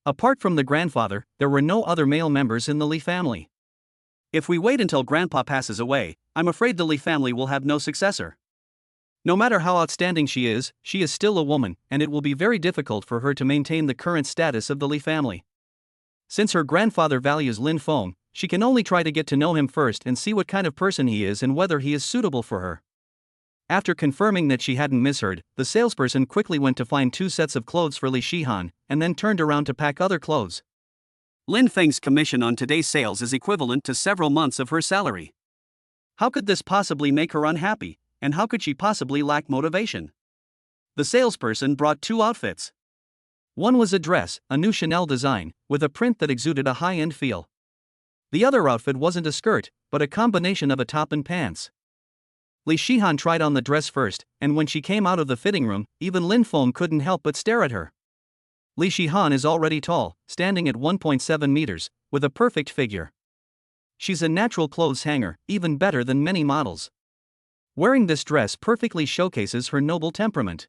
Apart from the grandfather, there were no other male members in the Li family. If we wait until Grandpa passes away, I'm afraid the Li family will have no successor. No matter how outstanding she is still a woman, and it will be very difficult for her to maintain the current status of the Li family. Since her grandfather values Lin Feng, she can only try to get to know him first and see what kind of person he is and whether he is suitable for her. After confirming that she hadn't misheard, the salesperson quickly went to find 2 sets of clothes for Li Shihan, and then turned around to pack other clothes. Lin Feng's commission on today's sales is equivalent to several months of her salary. How could this possibly make her unhappy, and how could she possibly lack motivation? The salesperson brought 2 outfits. One was a dress, a new Chanel design, with a print that exuded a high-end feel. The other outfit wasn't a skirt, but a combination of a top and pants. Li Shihan tried on the dress first, and when she came out of the fitting room, even Lin Feng couldn't help but stare at her. Li Shihan is already tall, standing at 1.7 meters, with a perfect figure. She's a natural clothes hanger, even better than many models. Wearing this dress perfectly showcases her noble temperament.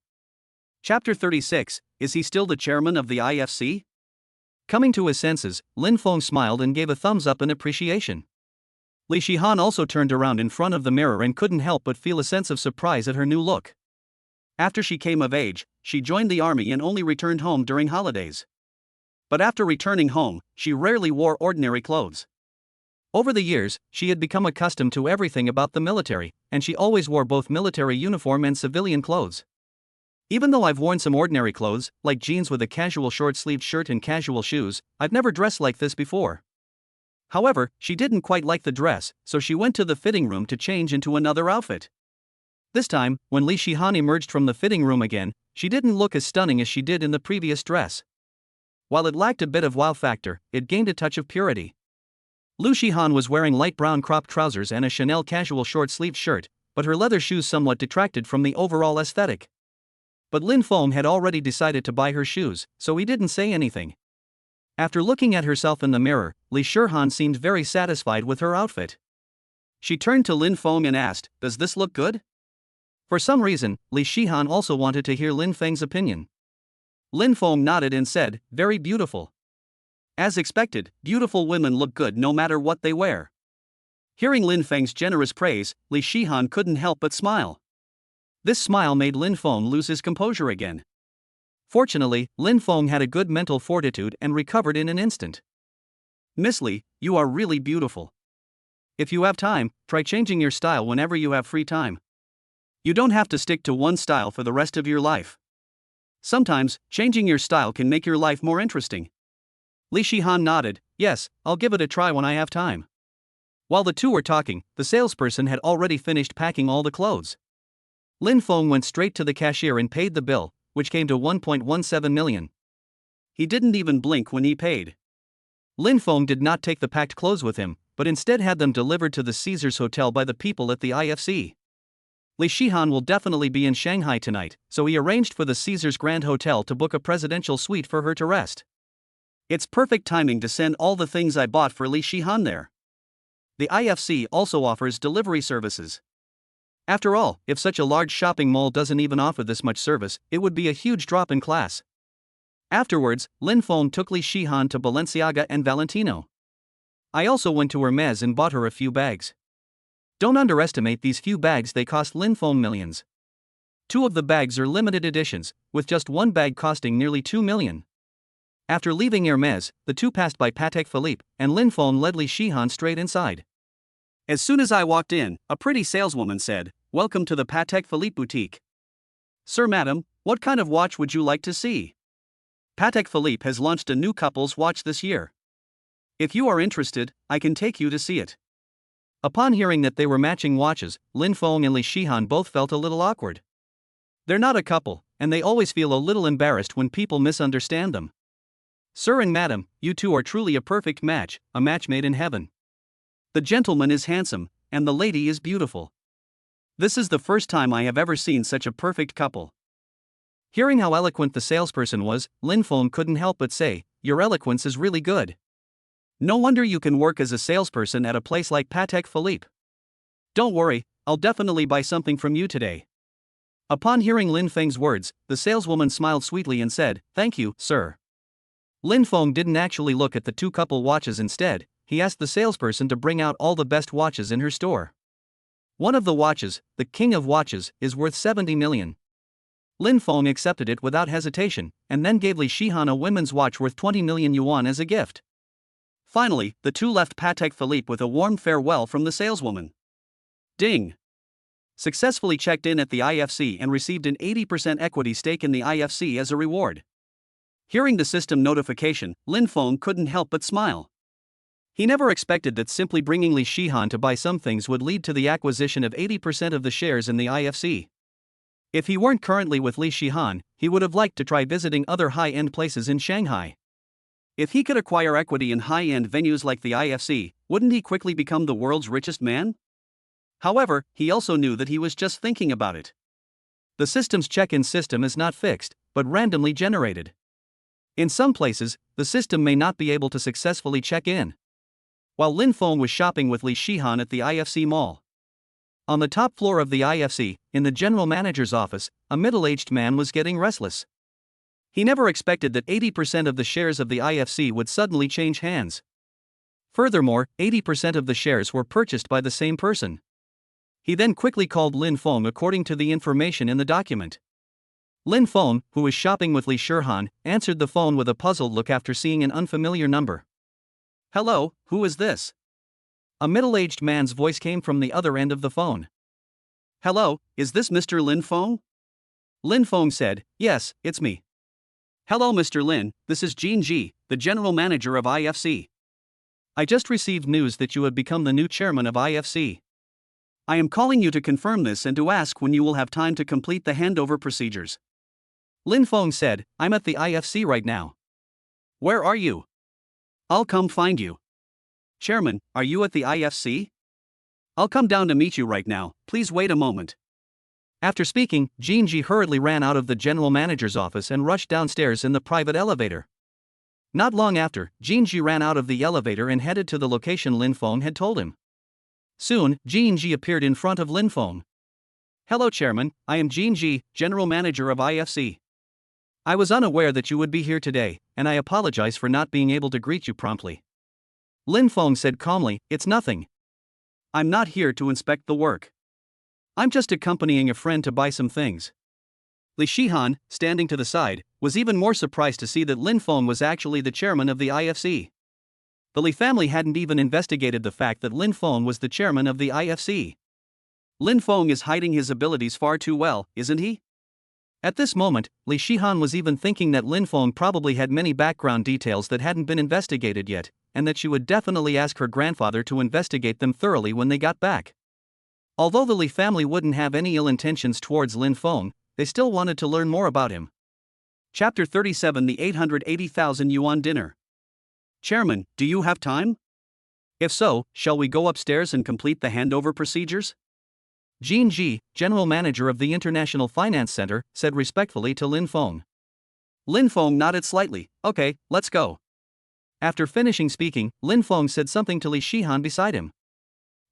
Chapter 36, Is he still the chairman of the IFC? Coming to his senses, Lin Feng smiled and gave a thumbs up in appreciation. Li Shihan also turned around in front of the mirror and couldn't help but feel a sense of surprise at her new look. After she came of age, she joined the army and only returned home during holidays. But after returning home, she rarely wore ordinary clothes. Over the years, she had become accustomed to everything about the military, and she always wore both military uniform and civilian clothes. Even though I've worn some ordinary clothes, like jeans with a casual short-sleeved shirt and casual shoes, I've never dressed like this before. However, she didn't quite like the dress, so she went to the fitting room to change into another outfit. This time, when Li Shihan emerged from the fitting room again, she didn't look as stunning as she did in the previous dress. While it lacked a bit of wow factor, it gained a touch of purity. Li Shihan was wearing light brown cropped trousers and a Chanel casual short-sleeved shirt, but her leather shoes somewhat detracted from the overall aesthetic. But Lin Feng had already decided to buy her shoes, so he didn't say anything. After looking at herself in the mirror, Li Shihan seemed very satisfied with her outfit. She turned to Lin Feng and asked, "Does this look good?" For some reason, Li Shihan also wanted to hear Lin Feng's opinion. Lin Feng nodded and said, "Very beautiful." As expected, beautiful women look good no matter what they wear. Hearing Lin Feng's generous praise, Li Shihan couldn't help but smile. This smile made Lin Feng lose his composure again. Fortunately, Lin Feng had a good mental fortitude and recovered in an instant. "Miss Li, you are really beautiful. If you have time, try changing your style whenever you have free time. You don't have to stick to one style for the rest of your life. Sometimes, changing your style can make your life more interesting." Li Shihan nodded, "Yes, I'll give it a try when I have time." While the two were talking, the salesperson had already finished packing all the clothes. Lin Feng went straight to the cashier and paid the bill, which came to 1.17 million. He didn't even blink when he paid. Lin Feng did not take the packed clothes with him, but instead had them delivered to the Caesars Hotel by the people at the IFC. Li Shihan will definitely be in Shanghai tonight, so he arranged for the Caesars Grand Hotel to book a presidential suite for her to rest. It's perfect timing to send all the things I bought for Li Shihan there. The IFC also offers delivery services. After all, if such a large shopping mall doesn't even offer this much service, it would be a huge drop in class. Afterwards, Lin Feng took Li Shihan to Balenciaga and Valentino. I also went to Hermes and bought her a few bags. Don't underestimate these few bags, they cost Lin Feng millions. Two of the bags are limited editions, with just one bag costing nearly 2 million. After leaving Hermes, the two passed by Patek Philippe, and Lin Feng led Li Shihan straight inside. As soon as I walked in, a pretty saleswoman said, "Welcome to the Patek Philippe boutique. Sir, madam, what kind of watch would you like to see? Patek Philippe has launched a new couple's watch this year. If you are interested, I can take you to see it." Upon hearing that they were matching watches, Lin Feng and Li Shihan both felt a little awkward. They're not a couple, and they always feel a little embarrassed when people misunderstand them. "Sir and madam, you two are truly a perfect match, a match made in heaven. The gentleman is handsome, and the lady is beautiful. This is the first time I have ever seen such a perfect couple." Hearing how eloquent the salesperson was, Lin Feng couldn't help but say, "Your eloquence is really good. No wonder you can work as a salesperson at a place like Patek Philippe. Don't worry, I'll definitely buy something from you today." Upon hearing Lin Feng's words, the saleswoman smiled sweetly and said, "Thank you, sir." Lin Feng didn't actually look at the two couple watches. Instead, he asked the salesperson to bring out all the best watches in her store. One of the watches, the King of Watches, is worth 70 million. Lin Feng accepted it without hesitation, and then gave Li Shihan a women's watch worth 20 million yuan as a gift. Finally, the two left Patek Philippe with a warm farewell from the saleswoman. Ding! Successfully checked in at the IFC and received an 80% equity stake in the IFC as a reward. Hearing the system notification, Lin Feng couldn't help but smile. He never expected that simply bringing Li Shihan to buy some things would lead to the acquisition of 80% of the shares in the IFC. If he weren't currently with Li Shihan, he would have liked to try visiting other high-end places in Shanghai. If he could acquire equity in high-end venues like the IFC, wouldn't he quickly become the world's richest man? However, he also knew that he was just thinking about it. The system's check-in system is not fixed, but randomly generated. In some places, the system may not be able to successfully check in. While Lin Feng was shopping with Li Shihan at the IFC mall. On the top floor of the IFC, in the general manager's office, a middle-aged man was getting restless. He never expected that 80% of the shares of the IFC would suddenly change hands. Furthermore, 80% of the shares were purchased by the same person. He then quickly called Lin Feng according to the information in the document. Lin Feng, who was shopping with Li Shihan, answered the phone with a puzzled look after seeing an unfamiliar number. "Hello, who is this?" A middle-aged man's voice came from the other end of the phone. "Hello, is this Mr. Lin Feng?" Lin Feng said, "Yes, it's me." "Hello Mr. Lin, this is Jean Ji, the general manager of IFC. I just received news that you have become the new chairman of IFC. I am calling you to confirm this and to ask when you will have time to complete the handover procedures." Lin Feng said, "I'm at the IFC right now." "Where are you?" "I'll come find you." "Chairman, are you at the IFC?" "I'll come down to meet you right now, please wait a moment." After speaking, Jean Ji hurriedly ran out of the general manager's office and rushed downstairs in the private elevator. Not long after, Jean Ji ran out of the elevator and headed to the location Lin Feng had told him. Soon, Jean Ji appeared in front of Lin Feng. "Hello Chairman, I am Jean Ji, general manager of IFC. I was unaware that you would be here today, and I apologize for not being able to greet you promptly." Lin Feng said calmly, "It's nothing. I'm not here to inspect the work. I'm just accompanying a friend to buy some things." Li Shihan, standing to the side, was even more surprised to see that Lin Feng was actually the chairman of the IFC. The Li family hadn't even investigated the fact that Lin Feng was the chairman of the IFC. Lin Feng is hiding his abilities far too well, isn't he? At this moment, Li Shihan was even thinking that Lin Feng probably had many background details that hadn't been investigated yet, and that she would definitely ask her grandfather to investigate them thoroughly when they got back. Although the Li family wouldn't have any ill intentions towards Lin Feng, they still wanted to learn more about him. Chapter 37: The 880,000 yuan dinner. "Chairman, do you have time? If so, shall we go upstairs and complete the handover procedures?" Jean Ji, general manager of the International Finance Center, said respectfully to Lin Feng. Lin Feng nodded slightly. "Okay, let's go." After finishing speaking, Lin Feng said something to Li Shihan beside him.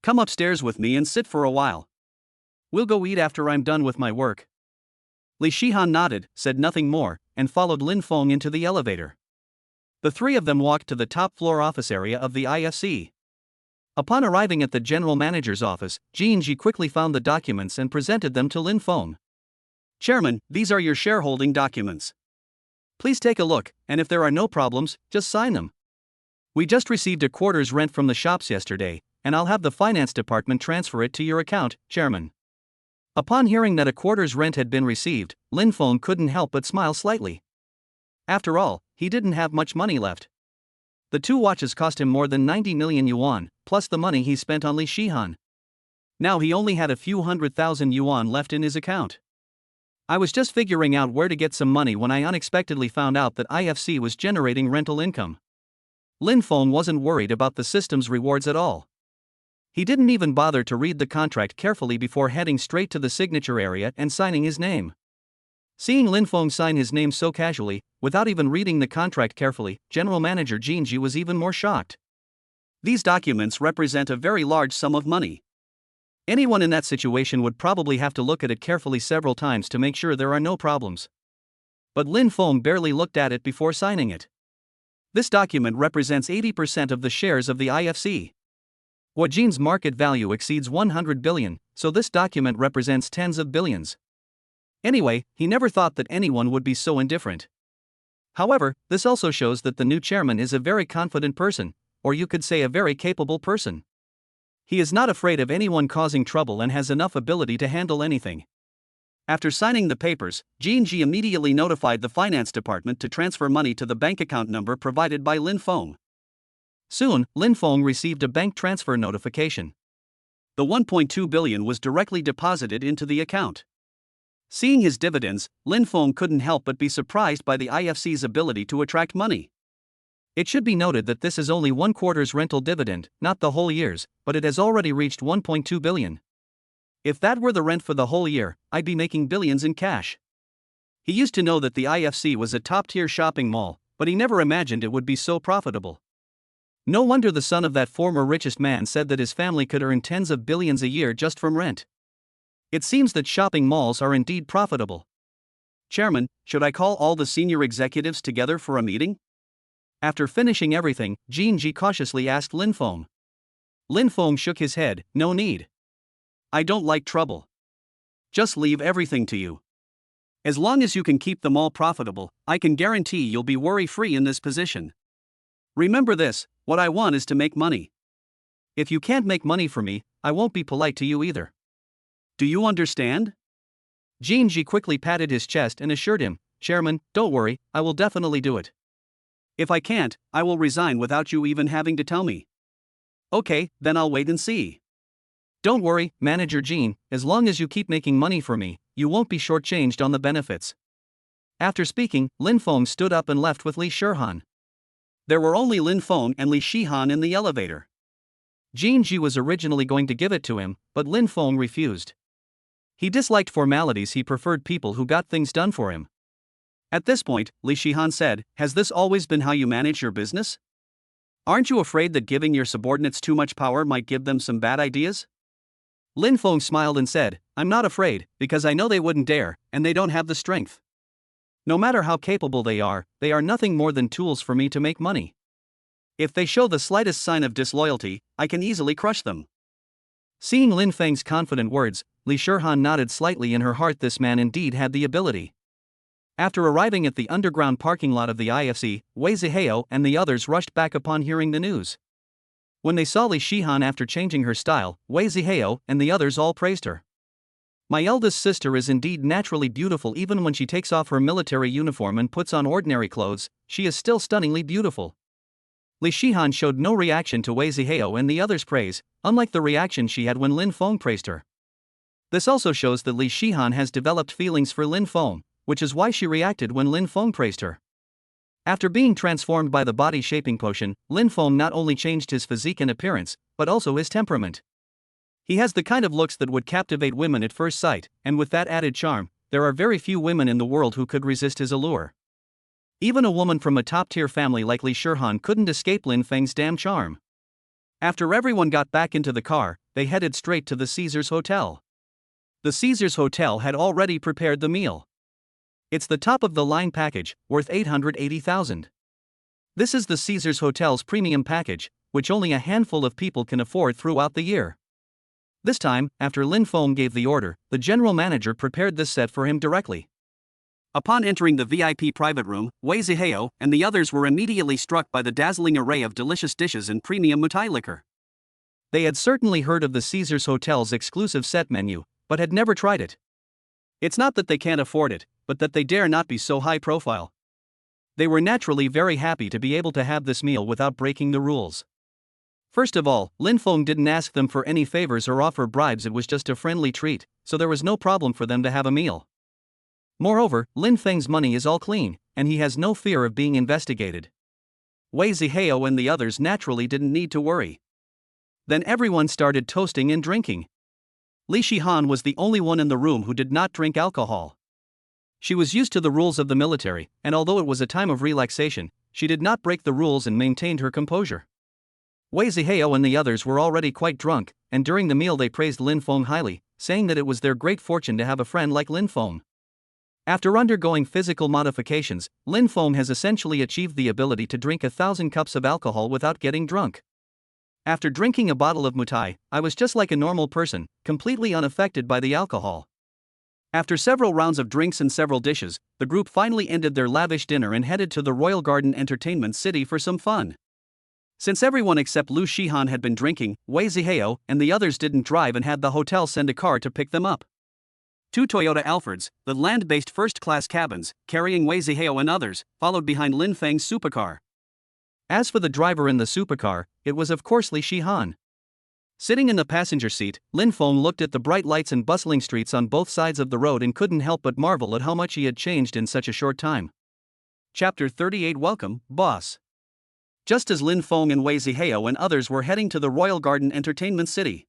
"Come upstairs with me and sit for a while. We'll go eat after I'm done with my work." Li Shihan nodded, said nothing more, and followed Lin Feng into the elevator. The three of them walked to the top floor office area of the IFC. Upon arriving at the general manager's office, Ji quickly found the documents and presented them to Lin Feng. "Chairman, these are your shareholding documents. Please take a look, and if there are no problems, just sign them. We just received a quarter's rent from the shops yesterday, and I'll have the finance department transfer it to your account, Chairman." Upon hearing that a quarter's rent had been received, Lin Feng couldn't help but smile slightly. After all, he didn't have much money left. The two watches cost him more than 90 million yuan, plus the money he spent on Li Shihan. Now he only had a few 100,000 yuan left in his account. "I was just figuring out where to get some money when I unexpectedly found out that IFC was generating rental income." Lin Feng wasn't worried about the system's rewards at all. He didn't even bother to read the contract carefully before heading straight to the signature area and signing his name. Seeing Lin Feng sign his name so casually, without even reading the contract carefully, General Manager Jinji was even more shocked. These documents represent a very large sum of money. Anyone in that situation would probably have to look at it carefully several times to make sure there are no problems. But Lin Feng barely looked at it before signing it. This document represents 80% of the shares of the IFC. Huajin's market value exceeds 100 billion, so this document represents tens of billions. Anyway, he never thought that anyone would be so indifferent. However, this also shows that the new chairman is a very confident person, or you could say a very capable person. He is not afraid of anyone causing trouble and has enough ability to handle anything. After signing the papers, Jinji immediately notified the finance department to transfer money to the bank account number provided by Lin Feng. Soon, Lin Feng received a bank transfer notification. The 1.2 billion was directly deposited into the account. Seeing his dividends, Lin Feng couldn't help but be surprised by the IFC's ability to attract money. It should be noted that this is only one quarter's rental dividend, not the whole year's, but it has already reached 1.2 billion. If that were the rent for the whole year, I'd be making billions in cash. He used to know that the IFC was a top-tier shopping mall, but he never imagined it would be so profitable. No wonder the son of that former richest man said that his family could earn tens of billions a year just from rent. It seems that shopping malls are indeed profitable. "Chairman, should I call all the senior executives together for a meeting?" After finishing everything, Jinji cautiously asked Lin Feng. Lin Feng shook his head, "No need. I don't like trouble. Just leave everything to you. As long as you can keep them all profitable, I can guarantee you'll be worry-free in this position. Remember this, what I want is to make money. If you can't make money for me, I won't be polite to you either. Do you understand?" Jinji quickly patted his chest and assured him, "Chairman, don't worry, I will definitely do it. If I can't, I will resign without you even having to tell me." "Okay, then I'll wait and see." "Don't worry, Manager Jin, as long as you keep making money for me, you won't be shortchanged on the benefits." After speaking, Lin Feng stood up and left with Li Shihan. There were only Lin Feng and Li Shihan in the elevator. Jinji was originally going to give it to him, but Lin Feng refused. He disliked formalities, he preferred people who got things done for him. At this point, Li Shihan said, "Has this always been how you manage your business? Aren't you afraid that giving your subordinates too much power might give them some bad ideas?" Lin Feng smiled and said, "I'm not afraid, because I know they wouldn't dare, and they don't have the strength. No matter how capable they are nothing more than tools for me to make money. If they show the slightest sign of disloyalty, I can easily crush them." Seeing Lin Feng's confident words, Li Shihan nodded slightly in her heart. This man indeed had the ability. After arriving at the underground parking lot of the IFC, Wei Zihao and the others rushed back upon hearing the news. When they saw Li Shihan after changing her style, Wei Zihao and the others all praised her. "My eldest sister is indeed naturally beautiful. Even when she takes off her military uniform and puts on ordinary clothes, she is still stunningly beautiful." Li Shihan showed no reaction to Wei Zihao and the others' praise, unlike the reaction she had when Lin Feng praised her. This also shows that Li Shihan has developed feelings for Lin Feng, which is why she reacted when Lin Feng praised her. After being transformed by the body shaping potion, Lin Feng not only changed his physique and appearance, but also his temperament. He has the kind of looks that would captivate women at first sight, and with that added charm, there are very few women in the world who could resist his allure. Even a woman from a top-tier family like Li Shihan couldn't escape Lin Feng's damn charm. After everyone got back into the car, they headed straight to the Caesars Hotel. The Caesars Hotel had already prepared the meal. It's the top-of-the-line package, worth 880,000. This is the Caesars Hotel's premium package, which only a handful of people can afford throughout the year. This time, after Lin Feng gave the order, the general manager prepared this set for him directly. Upon entering the VIP private room, Wei Zihao and the others were immediately struck by the dazzling array of delicious dishes and premium mutai liquor. They had certainly heard of the Caesars Hotel's exclusive set menu, but had never tried it. It's not that they can't afford it, but that they dare not be so high profile. They were naturally very happy to be able to have this meal without breaking the rules. First of all, Lin Feng didn't ask them for any favors or offer bribes, it was just a friendly treat, so there was no problem for them to have a meal. Moreover, Lin Feng's money is all clean, and he has no fear of being investigated. Wei Zihao and the others naturally didn't need to worry. Then everyone started toasting and drinking. Li Shihan was the only one in the room who did not drink alcohol. She was used to the rules of the military, and although it was a time of relaxation, she did not break the rules and maintained her composure. Wei Zihao and the others were already quite drunk, and during the meal they praised Lin Feng highly, saying that it was their great fortune to have a friend like Lin Feng. After undergoing physical modifications, Lin Feng has essentially achieved the ability to drink 1,000 cups of alcohol without getting drunk. After drinking a bottle of mutai, I was just like a normal person, completely unaffected by the alcohol. After several rounds of drinks and several dishes, the group finally ended their lavish dinner and headed to the Royal Garden Entertainment City for some fun. Since everyone except Lu Shihan had been drinking, Wei Zihao and the others didn't drive and had the hotel send a car to pick them up. 2 Toyota Alfords, the land-based first-class cabins, carrying Wei Zihao and others, followed behind Lin Feng's supercar. As for the driver in the supercar, it was of course Li Shihan. Sitting in the passenger seat, Lin Feng looked at the bright lights and bustling streets on both sides of the road and couldn't help but marvel at how much he had changed in such a short time. Chapter 38 Welcome, Boss. Just as Lin Feng and Wei Zihao and others were heading to the Royal Garden Entertainment City,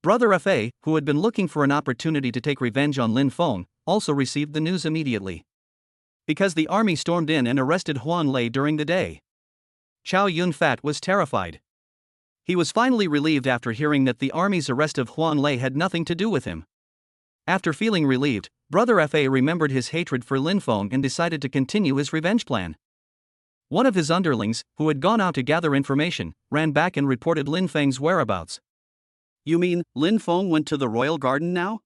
Brother Fa, who had been looking for an opportunity to take revenge on Lin Feng, also received the news immediately. Because the army stormed in and arrested Huan Lei during the day. Chow Yun-fat was terrified. He was finally relieved after hearing that the army's arrest of Huan Lei had nothing to do with him. After feeling relieved, Brother Fa remembered his hatred for Lin Feng and decided to continue his revenge plan. One of his underlings, who had gone out to gather information, ran back and reported Lin Feng's whereabouts. You mean, Lin Feng went to the Royal Garden now?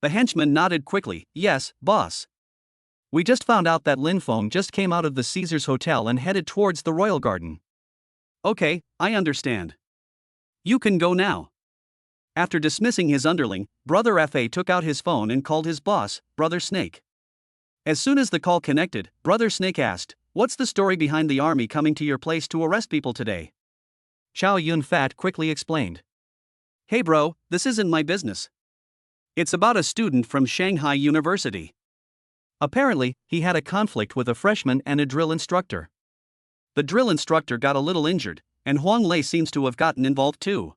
The henchman nodded quickly. Yes, boss. We just found out that Lin Feng just came out of the Caesars Hotel and headed towards the Royal Garden. Okay, I understand. You can go now. After dismissing his underling, Brother Fa took out his phone and called his boss, Brother Snake. As soon as the call connected, Brother Snake asked, "What's the story behind the army coming to your place to arrest people today?" Chow Yun-fat quickly explained. Hey bro, this isn't my business. It's about a student from Shanghai University. Apparently, he had a conflict with a freshman and a drill instructor. The drill instructor got a little injured, and Huang Lei seems to have gotten involved too.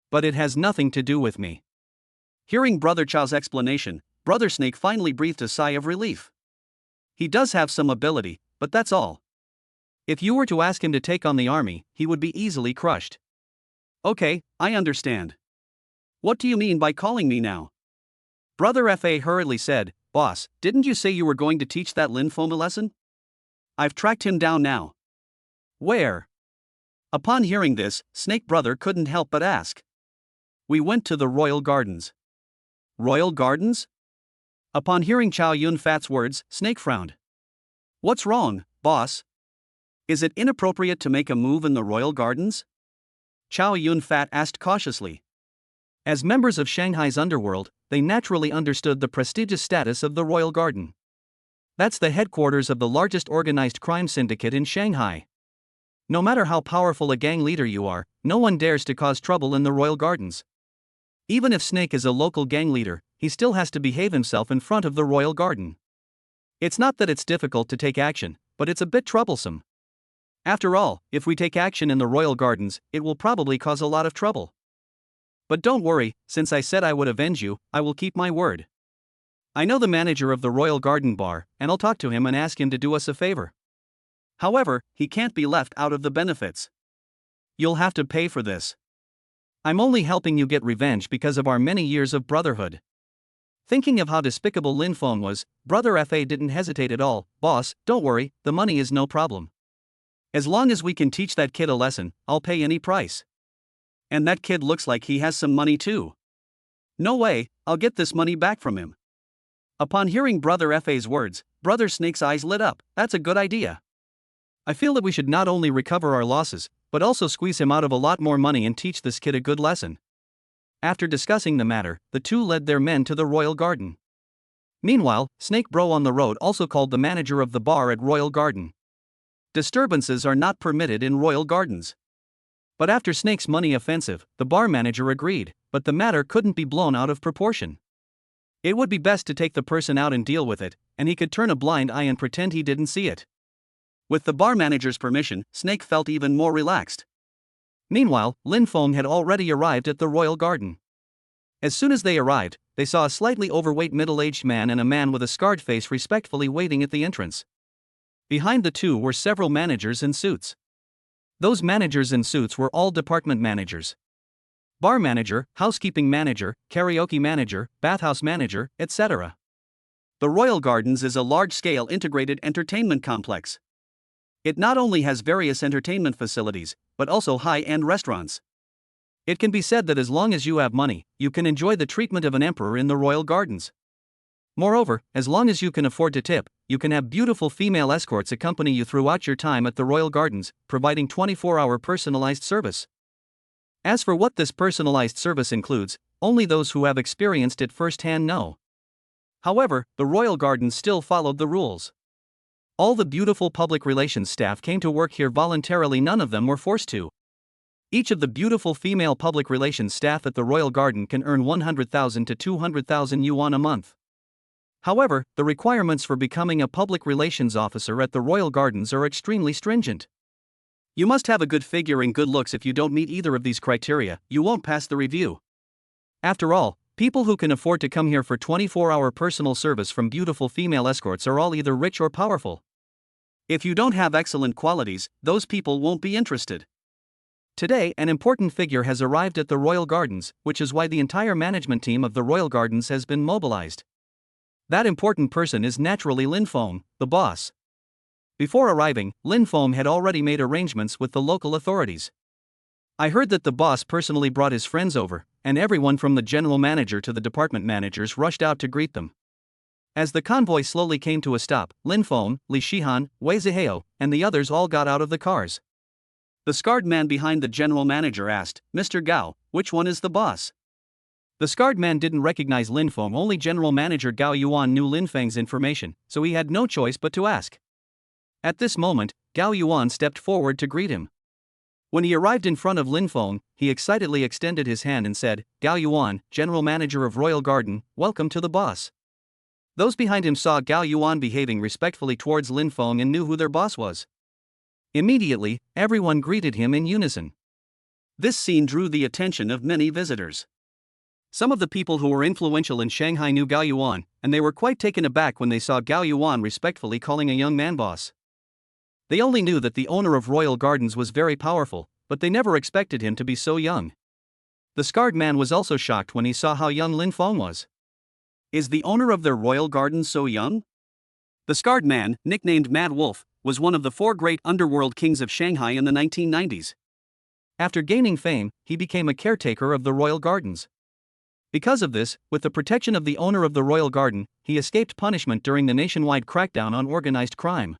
But it has nothing to do with me. Hearing Brother Chow's explanation, Brother Snake finally breathed a sigh of relief. He does have some ability, but that's all. If you were to ask him to take on the army, he would be easily crushed. Okay, I understand. What do you mean by calling me now? Brother Fa hurriedly said, Boss, didn't you say you were going to teach that Lin Feng a lesson? I've tracked him down now. Where? Upon hearing this, Snake Brother couldn't help but ask. We went to the Royal Gardens. Royal Gardens? Upon hearing Chow Yun-fat's words, Snake frowned. What's wrong, boss? Is it inappropriate to make a move in the Royal Gardens? Chow Yun-fat asked cautiously. As members of Shanghai's underworld, they naturally understood the prestigious status of the Royal Garden. That's the headquarters of the largest organized crime syndicate in Shanghai. No matter how powerful a gang leader you are, no one dares to cause trouble in the Royal Gardens. Even if Snake is a local gang leader, he still has to behave himself in front of the Royal Garden. It's not that it's difficult to take action, but it's a bit troublesome. After all, if we take action in the Royal Gardens, it will probably cause a lot of trouble. But don't worry, since I said I would avenge you, I will keep my word. I know the manager of the Royal Garden Bar, and I'll talk to him and ask him to do us a favor. However, he can't be left out of the benefits. You'll have to pay for this. I'm only helping you get revenge because of our many years of brotherhood. Thinking of how despicable Lin Feng was, Brother Fa didn't hesitate at all. Boss, don't worry, the money is no problem. As long as we can teach that kid a lesson, I'll pay any price. And that kid looks like he has some money too. No way, I'll get this money back from him. Upon hearing Brother Fa's words, Brother Snake's eyes lit up. That's a good idea. I feel that we should not only recover our losses, but also squeeze him out of a lot more money and teach this kid a good lesson. After discussing the matter, the two led their men to the royal garden. Meanwhile, Snake Bro on the road also called the manager of the bar at Royal Garden. Disturbances are not permitted in royal gardens. But after Snake's money offensive, the bar manager agreed, but the matter couldn't be blown out of proportion. It would be best to take the person out and deal with it, and he could turn a blind eye and pretend he didn't see it. With the bar manager's permission, Snake felt even more relaxed. Meanwhile, Lin Feng had already arrived at the royal garden. As soon as they arrived, they saw a slightly overweight middle-aged man and a man with a scarred face respectfully waiting at the entrance. Behind the two were several managers in suits. Those managers in suits were all department managers. Bar manager, housekeeping manager, karaoke manager, bathhouse manager, etc. The Royal Gardens is a large-scale integrated entertainment complex. It not only has various entertainment facilities, but also high-end restaurants. It can be said that as long as you have money, you can enjoy the treatment of an emperor in the Royal Gardens. Moreover, as long as you can afford to tip, you can have beautiful female escorts accompany you throughout your time at the Royal Gardens, providing 24-hour personalized service. As for what this personalized service includes, only those who have experienced it firsthand know. However, the Royal Gardens still followed the rules. All the beautiful public relations staff came to work here voluntarily, none of them were forced to. Each of the beautiful female public relations staff at the Royal Garden can earn 100,000 to 200,000 yuan a month. However, the requirements for becoming a public relations officer at the Royal Gardens are extremely stringent. You must have a good figure and good looks. If you don't meet either of these criteria, you won't pass the review. After all, people who can afford to come here for 24-hour personal service from beautiful female escorts are all either rich or powerful. If you don't have excellent qualities, those people won't be interested. Today, an important figure has arrived at the Royal Gardens, which is why the entire management team of the Royal Gardens has been mobilized. That important person is naturally Lin Feng, the boss. Before arriving, Lin Feng had already made arrangements with the local authorities. I heard that the boss personally brought his friends over, and everyone from the general manager to the department managers rushed out to greet them. As the convoy slowly came to a stop, Lin Feng, Li Shihan, Wei Zihao, and the others all got out of the cars. The scarred man behind the general manager asked, "Mr. Gao, which one is the boss?" The scarred man didn't recognize Lin Feng. Only General Manager Gao Yuan knew Lin Feng's information, so he had no choice but to ask. At this moment, Gao Yuan stepped forward to greet him. When he arrived in front of Lin Feng, he excitedly extended his hand and said, "Gao Yuan, General Manager of Royal Garden, welcome to the boss." Those behind him saw Gao Yuan behaving respectfully towards Lin Feng and knew who their boss was. Immediately, everyone greeted him in unison. This scene drew the attention of many visitors. Some of the people who were influential in Shanghai knew Gao Yuan, and they were quite taken aback when they saw Gao Yuan respectfully calling a young man boss. They only knew that the owner of Royal Gardens was very powerful, but they never expected him to be so young. The scarred man was also shocked when he saw how young Lin Feng was. Is the owner of their Royal Gardens so young? The scarred man, nicknamed Mad Wolf, was one of the 4 great underworld kings of Shanghai in the 1990s. After gaining fame, he became a caretaker of the Royal Gardens. Because of this, with the protection of the owner of the Royal Garden, he escaped punishment during the nationwide crackdown on organized crime.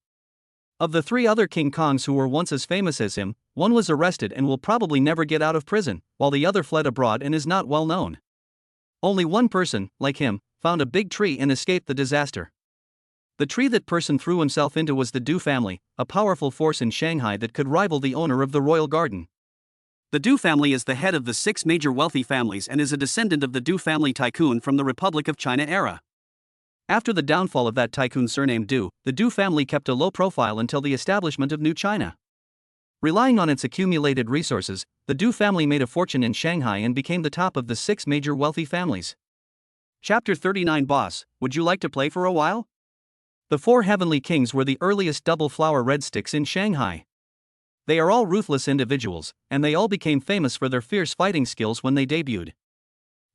Of the 3 other King Kongs who were once as famous as him, one was arrested and will probably never get out of prison, while the other fled abroad and is not well known. Only one person, like him, found a big tree and escaped the disaster. The tree that person threw himself into was the Du family, a powerful force in Shanghai that could rival the owner of the Royal Garden. The Du family is the head of the 6 major wealthy families and is a descendant of the Du family tycoon from the Republic of China era. After the downfall of that tycoon surnamed Du, the Du family kept a low profile until the establishment of New China. Relying on its accumulated resources, the Du family made a fortune in Shanghai and became the top of the 6 major wealthy families. Chapter 39 Boss, would you like to play for a while? The 4 heavenly kings were the earliest double-flower red sticks in Shanghai. They are all ruthless individuals, and they all became famous for their fierce fighting skills when they debuted.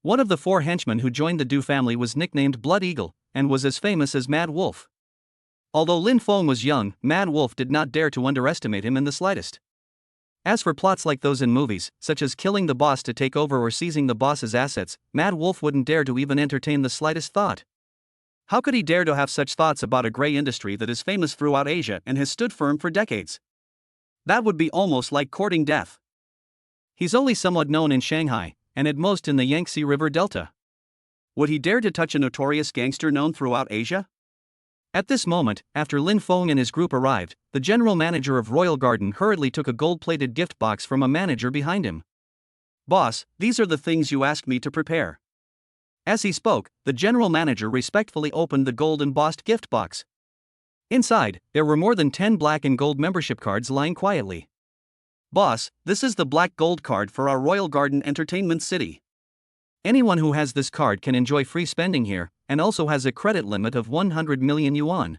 One of the 4 henchmen who joined the Du family was nicknamed Blood Eagle, and was as famous as Mad Wolf. Although Lin Feng was young, Mad Wolf did not dare to underestimate him in the slightest. As for plots like those in movies, such as killing the boss to take over or seizing the boss's assets, Mad Wolf wouldn't dare to even entertain the slightest thought. How could he dare to have such thoughts about a grey industry that is famous throughout Asia and has stood firm for decades? That would be almost like courting death. He's only somewhat known in Shanghai, and at most in the Yangtze River Delta. Would he dare to touch a notorious gangster known throughout Asia? At this moment, after Lin Feng and his group arrived, the general manager of Royal Garden hurriedly took a gold-plated gift box from a manager behind him. "Boss, these are the things you asked me to prepare." As he spoke, the general manager respectfully opened the gold-embossed gift box. Inside, there were more than 10 black and gold membership cards lying quietly. "Boss, this is the black gold card for our Royal Garden Entertainment City. Anyone who has this card can enjoy free spending here, and also has a credit limit of 100 million yuan.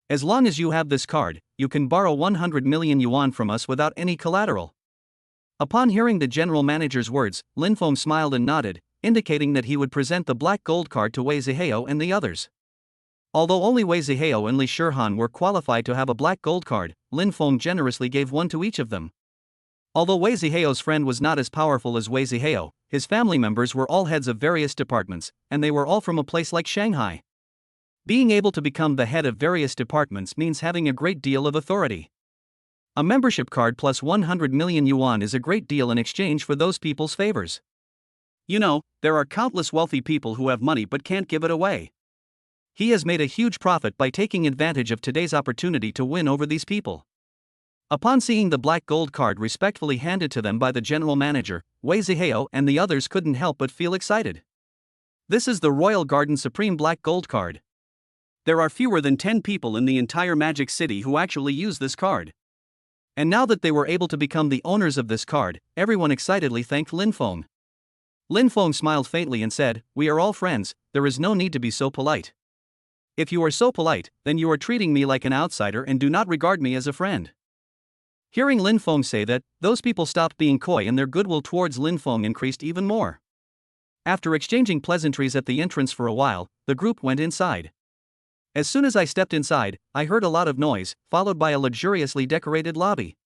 As long as you have this card, you can borrow 100 million yuan from us without any collateral." Upon hearing the general manager's words, Lin Feng smiled and nodded, indicating that he would present the black gold card to Wei Zihao and the others. Although only Wei Zihao and Li Shihan were qualified to have a black gold card, Lin Feng generously gave one to each of them. Although Wei Zihao's friend was not as powerful as Wei Zihao, his family members were all heads of various departments, and they were all from a place like Shanghai. Being able to become the head of various departments means having a great deal of authority. A membership card plus 100 million yuan is a great deal in exchange for those people's favors. You know, there are countless wealthy people who have money but can't give it away. He has made a huge profit by taking advantage of today's opportunity to win over these people. Upon seeing the black gold card respectfully handed to them by the general manager, Wei Zihao and the others couldn't help but feel excited. This is the Royal Garden Supreme Black Gold card. There are fewer than 10 people in the entire Magic City who actually use this card. And now that they were able to become the owners of this card, everyone excitedly thanked Lin Feng. Lin Feng smiled faintly and said, "We are all friends, there is no need to be so polite. If you are so polite, then you are treating me like an outsider and do not regard me as a friend." Hearing Lin Feng say that, those people stopped being coy and their goodwill towards Lin Feng increased even more. After exchanging pleasantries at the entrance for a while, the group went inside. As soon as I stepped inside, I heard a lot of noise, followed by a luxuriously decorated lobby.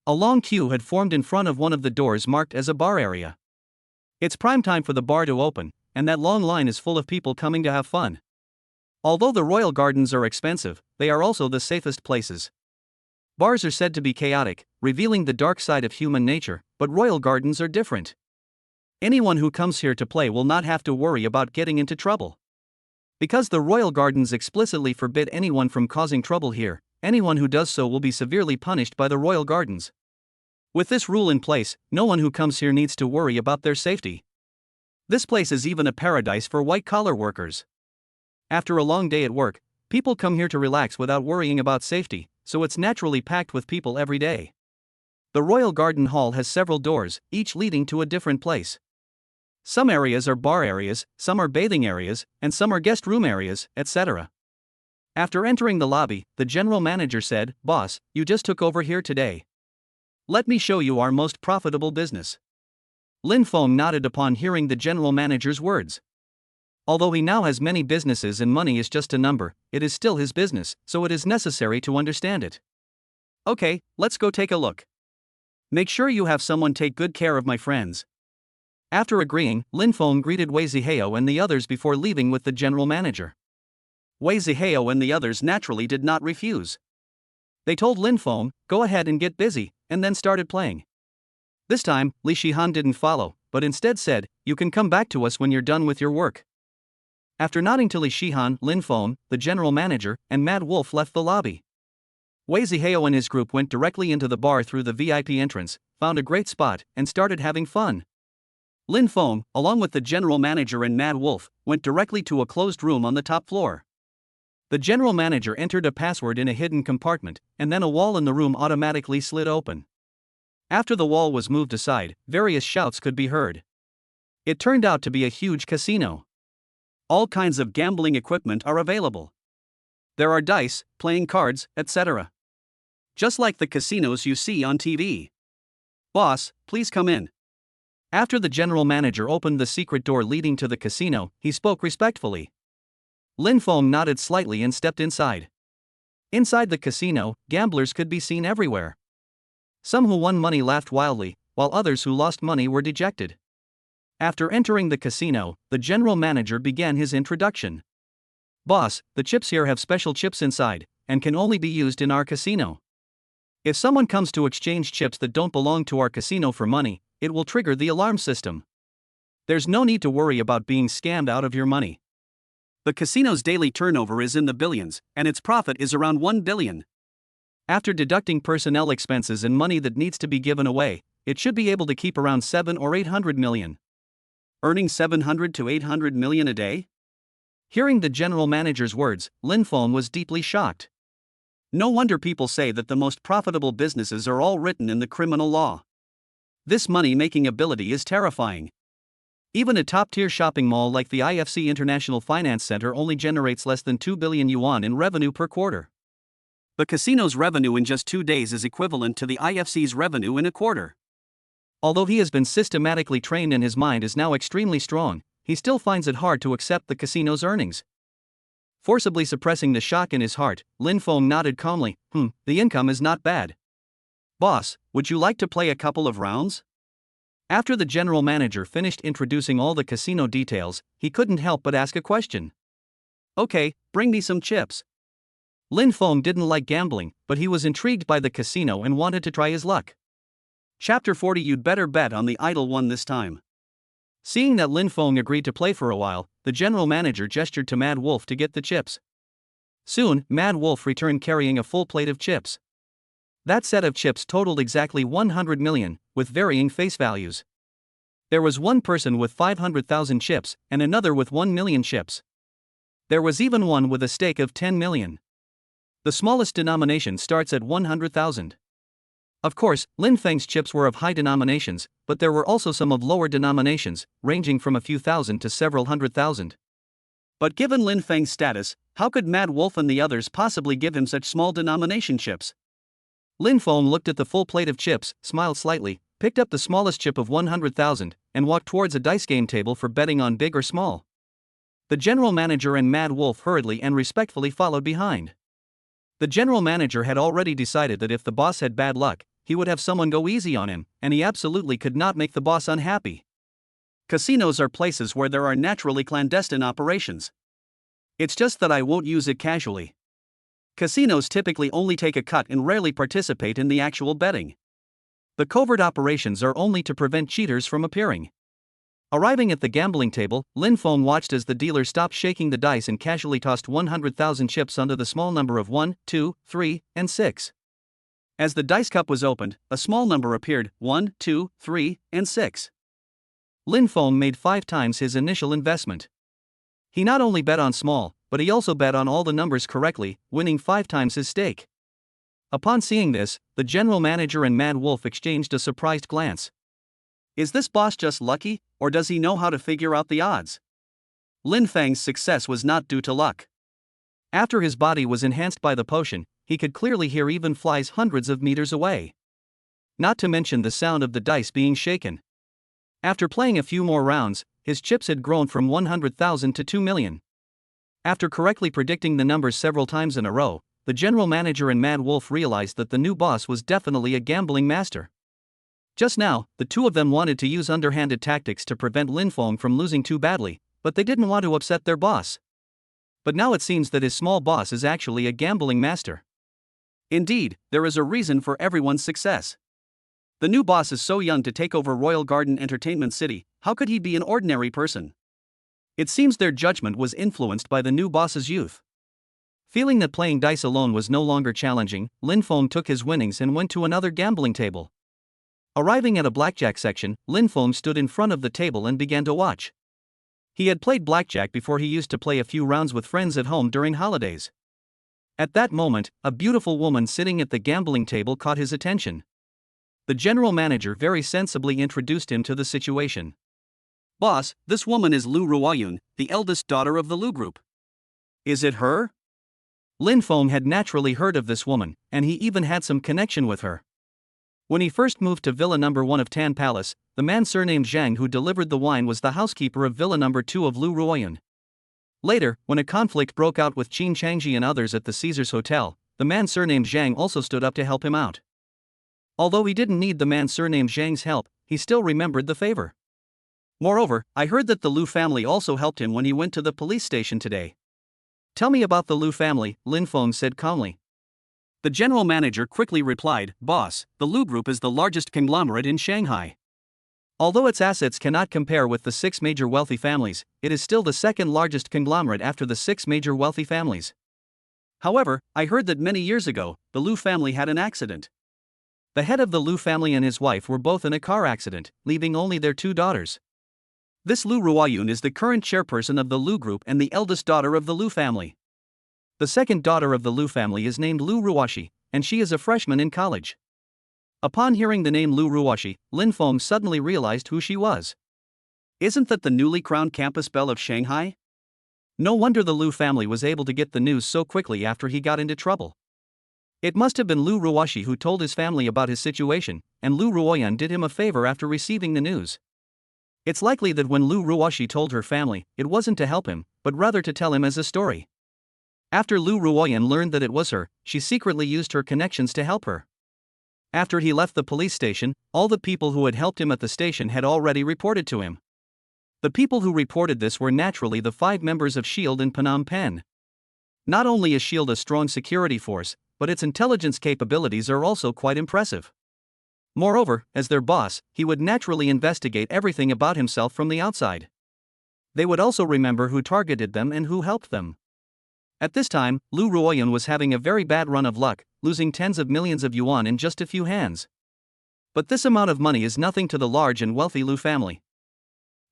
A long queue had formed in front of one of the doors marked as a bar area. It's prime time for the bar to open, and that long line is full of people coming to have fun. Although the royal gardens are expensive, they are also the safest places. Bars are said to be chaotic, revealing the dark side of human nature, but royal gardens are different. Anyone who comes here to play will not have to worry about getting into trouble. Because the royal gardens explicitly forbid anyone from causing trouble here, anyone who does so will be severely punished by the royal gardens. With this rule in place, no one who comes here needs to worry about their safety. This place is even a paradise for white-collar workers. After a long day at work, people come here to relax without worrying about safety, so it's naturally packed with people every day. The Royal Garden Hall has several doors, each leading to a different place. Some areas are bar areas, some are bathing areas, and some are guest room areas, etc. After entering the lobby, the general manager said, "Boss, you just took over here today. Let me show you our most profitable business." Lin Feng nodded upon hearing the general manager's words. Although he now has many businesses and money is just a number, it is still his business, so it is necessary to understand it. "Okay, let's go take a look. Make sure you have someone take good care of my friends." After agreeing, Lin Feng greeted Wei Zihao and the others before leaving with the general manager. Wei Zihao and the others naturally did not refuse. They told Lin Feng, "Go ahead and get busy," and then started playing. This time, Li Shihan didn't follow, but instead said, "You can come back to us when you're done with your work." After nodding to Li Shihan, Lin Feng, the general manager, and Mad Wolf left the lobby. Wei Zihao and his group went directly into the bar through the VIP entrance, found a great spot, and started having fun. Lin Feng, along with the general manager and Mad Wolf, went directly to a closed room on the top floor. The general manager entered a password in a hidden compartment, and then a wall in the room automatically slid open. After the wall was moved aside, various shouts could be heard. It turned out to be a huge casino. All kinds of gambling equipment are available. There are dice, playing cards, etc. Just like the casinos you see on TV. "Boss, please come in." After the general manager opened the secret door leading to the casino, he spoke respectfully. Lin Feng nodded slightly and stepped inside. Inside the casino, gamblers could be seen everywhere. Some who won money laughed wildly, while others who lost money were dejected. After entering the casino, the general manager began his introduction. "Boss, the chips here have special chips inside, and can only be used in our casino. If someone comes to exchange chips that don't belong to our casino for money, it will trigger the alarm system. There's no need to worry about being scammed out of your money. The casino's daily turnover is in the billions, and its profit is around 1 billion. After deducting personnel expenses and money that needs to be given away, it should be able to keep around 7 or 800 million. Earning 700 to 800 million a day?" Hearing the general manager's words, Lin Feng was deeply shocked. No wonder people say that the most profitable businesses are all written in the criminal law. This money-making ability is terrifying. Even a top-tier shopping mall like the IFC International Finance Center only generates less than 2 billion yuan in revenue per quarter. The casino's revenue in just 2 days is equivalent to the IFC's revenue in a quarter. Although he has been systematically trained and his mind is now extremely strong, he still finds it hard to accept the casino's earnings. Forcibly suppressing the shock in his heart, Lin Feng nodded calmly. The income is not bad. Boss, would you like to play a couple of rounds?" After the general manager finished introducing all the casino details, he couldn't help but ask a question. "Okay, bring me some chips." Lin Feng didn't like gambling, but he was intrigued by the casino and wanted to try his luck. Chapter 40. You'd better bet on the idle one this time. Seeing that Lin Feng agreed to play for a while, the general manager gestured to Mad Wolf to get the chips. Soon, Mad Wolf returned carrying a full plate of chips. That set of chips totaled exactly 100 million, with varying face values. There was one person with 500,000 chips, and another with 1 million chips. There was even one with a stake of 10 million. The smallest denomination starts at 100,000. Of course, Lin Feng's chips were of high denominations, but there were also some of lower denominations, ranging from a few thousand to several 100,000. But given Lin Feng's status, how could Mad Wolf and the others possibly give him such small denomination chips? Lin Feng looked at the full plate of chips, smiled slightly, picked up the smallest chip of 100,000, and walked towards a dice game table for betting on big or small. The general manager and Mad Wolf hurriedly and respectfully followed behind. The general manager had already decided that if the boss had bad luck, he would have someone go easy on him, and he absolutely could not make the boss unhappy. Casinos are places where there are naturally clandestine operations. It's just that I won't use it casually. Casinos typically only take a cut and rarely participate in the actual betting. The covert operations are only to prevent cheaters from appearing. Arriving at the gambling table, Lin Feng watched as the dealer stopped shaking the dice and casually tossed 100,000 chips onto the small number of 1, 2, 3, and 6. As the dice cup was opened, a small number appeared, 1, 2, 3, and 6. Lin Feng made 5 times his initial investment. He not only bet on small, but he also bet on all the numbers correctly, winning 5 times his stake. Upon seeing this, the general manager and Mad Wolf exchanged a surprised glance. Is this boss just lucky, or does he know how to figure out the odds? Lin Feng's success was not due to luck. After his body was enhanced by the potion, he could clearly hear even flies hundreds of meters away. Not to mention the sound of the dice being shaken. After playing a few more rounds, his chips had grown from 100,000 to 2 million. After correctly predicting the numbers several times in a row, the general manager and Mad Wolf realized that the new boss was definitely a gambling master. Just now, the two of them wanted to use underhanded tactics to prevent Lin Feng from losing too badly, but they didn't want to upset their boss. But now it seems that his small boss is actually a gambling master. Indeed, there is a reason for everyone's success. The new boss is so young to take over Royal Garden Entertainment City, how could he be an ordinary person? It seems their judgment was influenced by the new boss's youth. Feeling that playing dice alone was no longer challenging, Lin Feng took his winnings and went to another gambling table. Arriving at a blackjack section, Lin Feng stood in front of the table and began to watch. He had played blackjack before. He used to play a few rounds with friends at home during holidays. At that moment, a beautiful woman sitting at the gambling table caught his attention. The general manager very sensibly introduced him to the situation. Boss, this woman is Lu Ruoyun, the eldest daughter of the Lu Group. Is it her? Lin Feng had naturally heard of this woman, and he even had some connection with her. When he first moved to Villa No. 1 of Tan Palace, the man surnamed Zhang who delivered the wine was the housekeeper of Villa No. 2 of Lu Ruoyun. Later, when a conflict broke out with Qin Changji and others at the Caesars Hotel, the man surnamed Zhang also stood up to help him out. Although he didn't need the man surnamed Zhang's help, he still remembered the favor. Moreover, I heard that the Lu family also helped him when he went to the police station today. Tell me about the Lu family, Lin Feng said calmly. The general manager quickly replied, Boss, the Lu Group is the largest conglomerate in Shanghai. Although its assets cannot compare with the 6 major wealthy families, it is still the second largest conglomerate after the 6 major wealthy families. However, I heard that many years ago, the Lu family had an accident. The head of the Lu family and his wife were both in a car accident, leaving only their 2 daughters. This Lu Ruoyun is the current chairperson of the Lu Group and the eldest daughter of the Lu family. The second daughter of the Lu family is named Lu Ruoshi, and she is a freshman in college. Upon hearing the name Lu Ruoshi, Lin Feng suddenly realized who she was. Isn't that the newly crowned campus belle of Shanghai? No wonder the Lu family was able to get the news so quickly after he got into trouble. It must have been Lu Ruoshi who told his family about his situation, and Lu Ruoyan did him a favor after receiving the news. It's likely that when Lu Ruoshi told her family, it wasn't to help him, but rather to tell him as a story. After Lu Ruoyan learned that it was her, she secretly used her connections to help her. After he left the police station, all the people who had helped him at the station had already reported to him. The people who reported this were naturally the 5 members of SHIELD in Phnom Penh. Not only is SHIELD a strong security force, but its intelligence capabilities are also quite impressive. Moreover, as their boss, he would naturally investigate everything about himself from the outside. They would also remember who targeted them and who helped them. At this time, Lu Ruoyan was having a very bad run of luck, losing tens of millions of yuan in just a few hands. But this amount of money is nothing to the large and wealthy Lu family.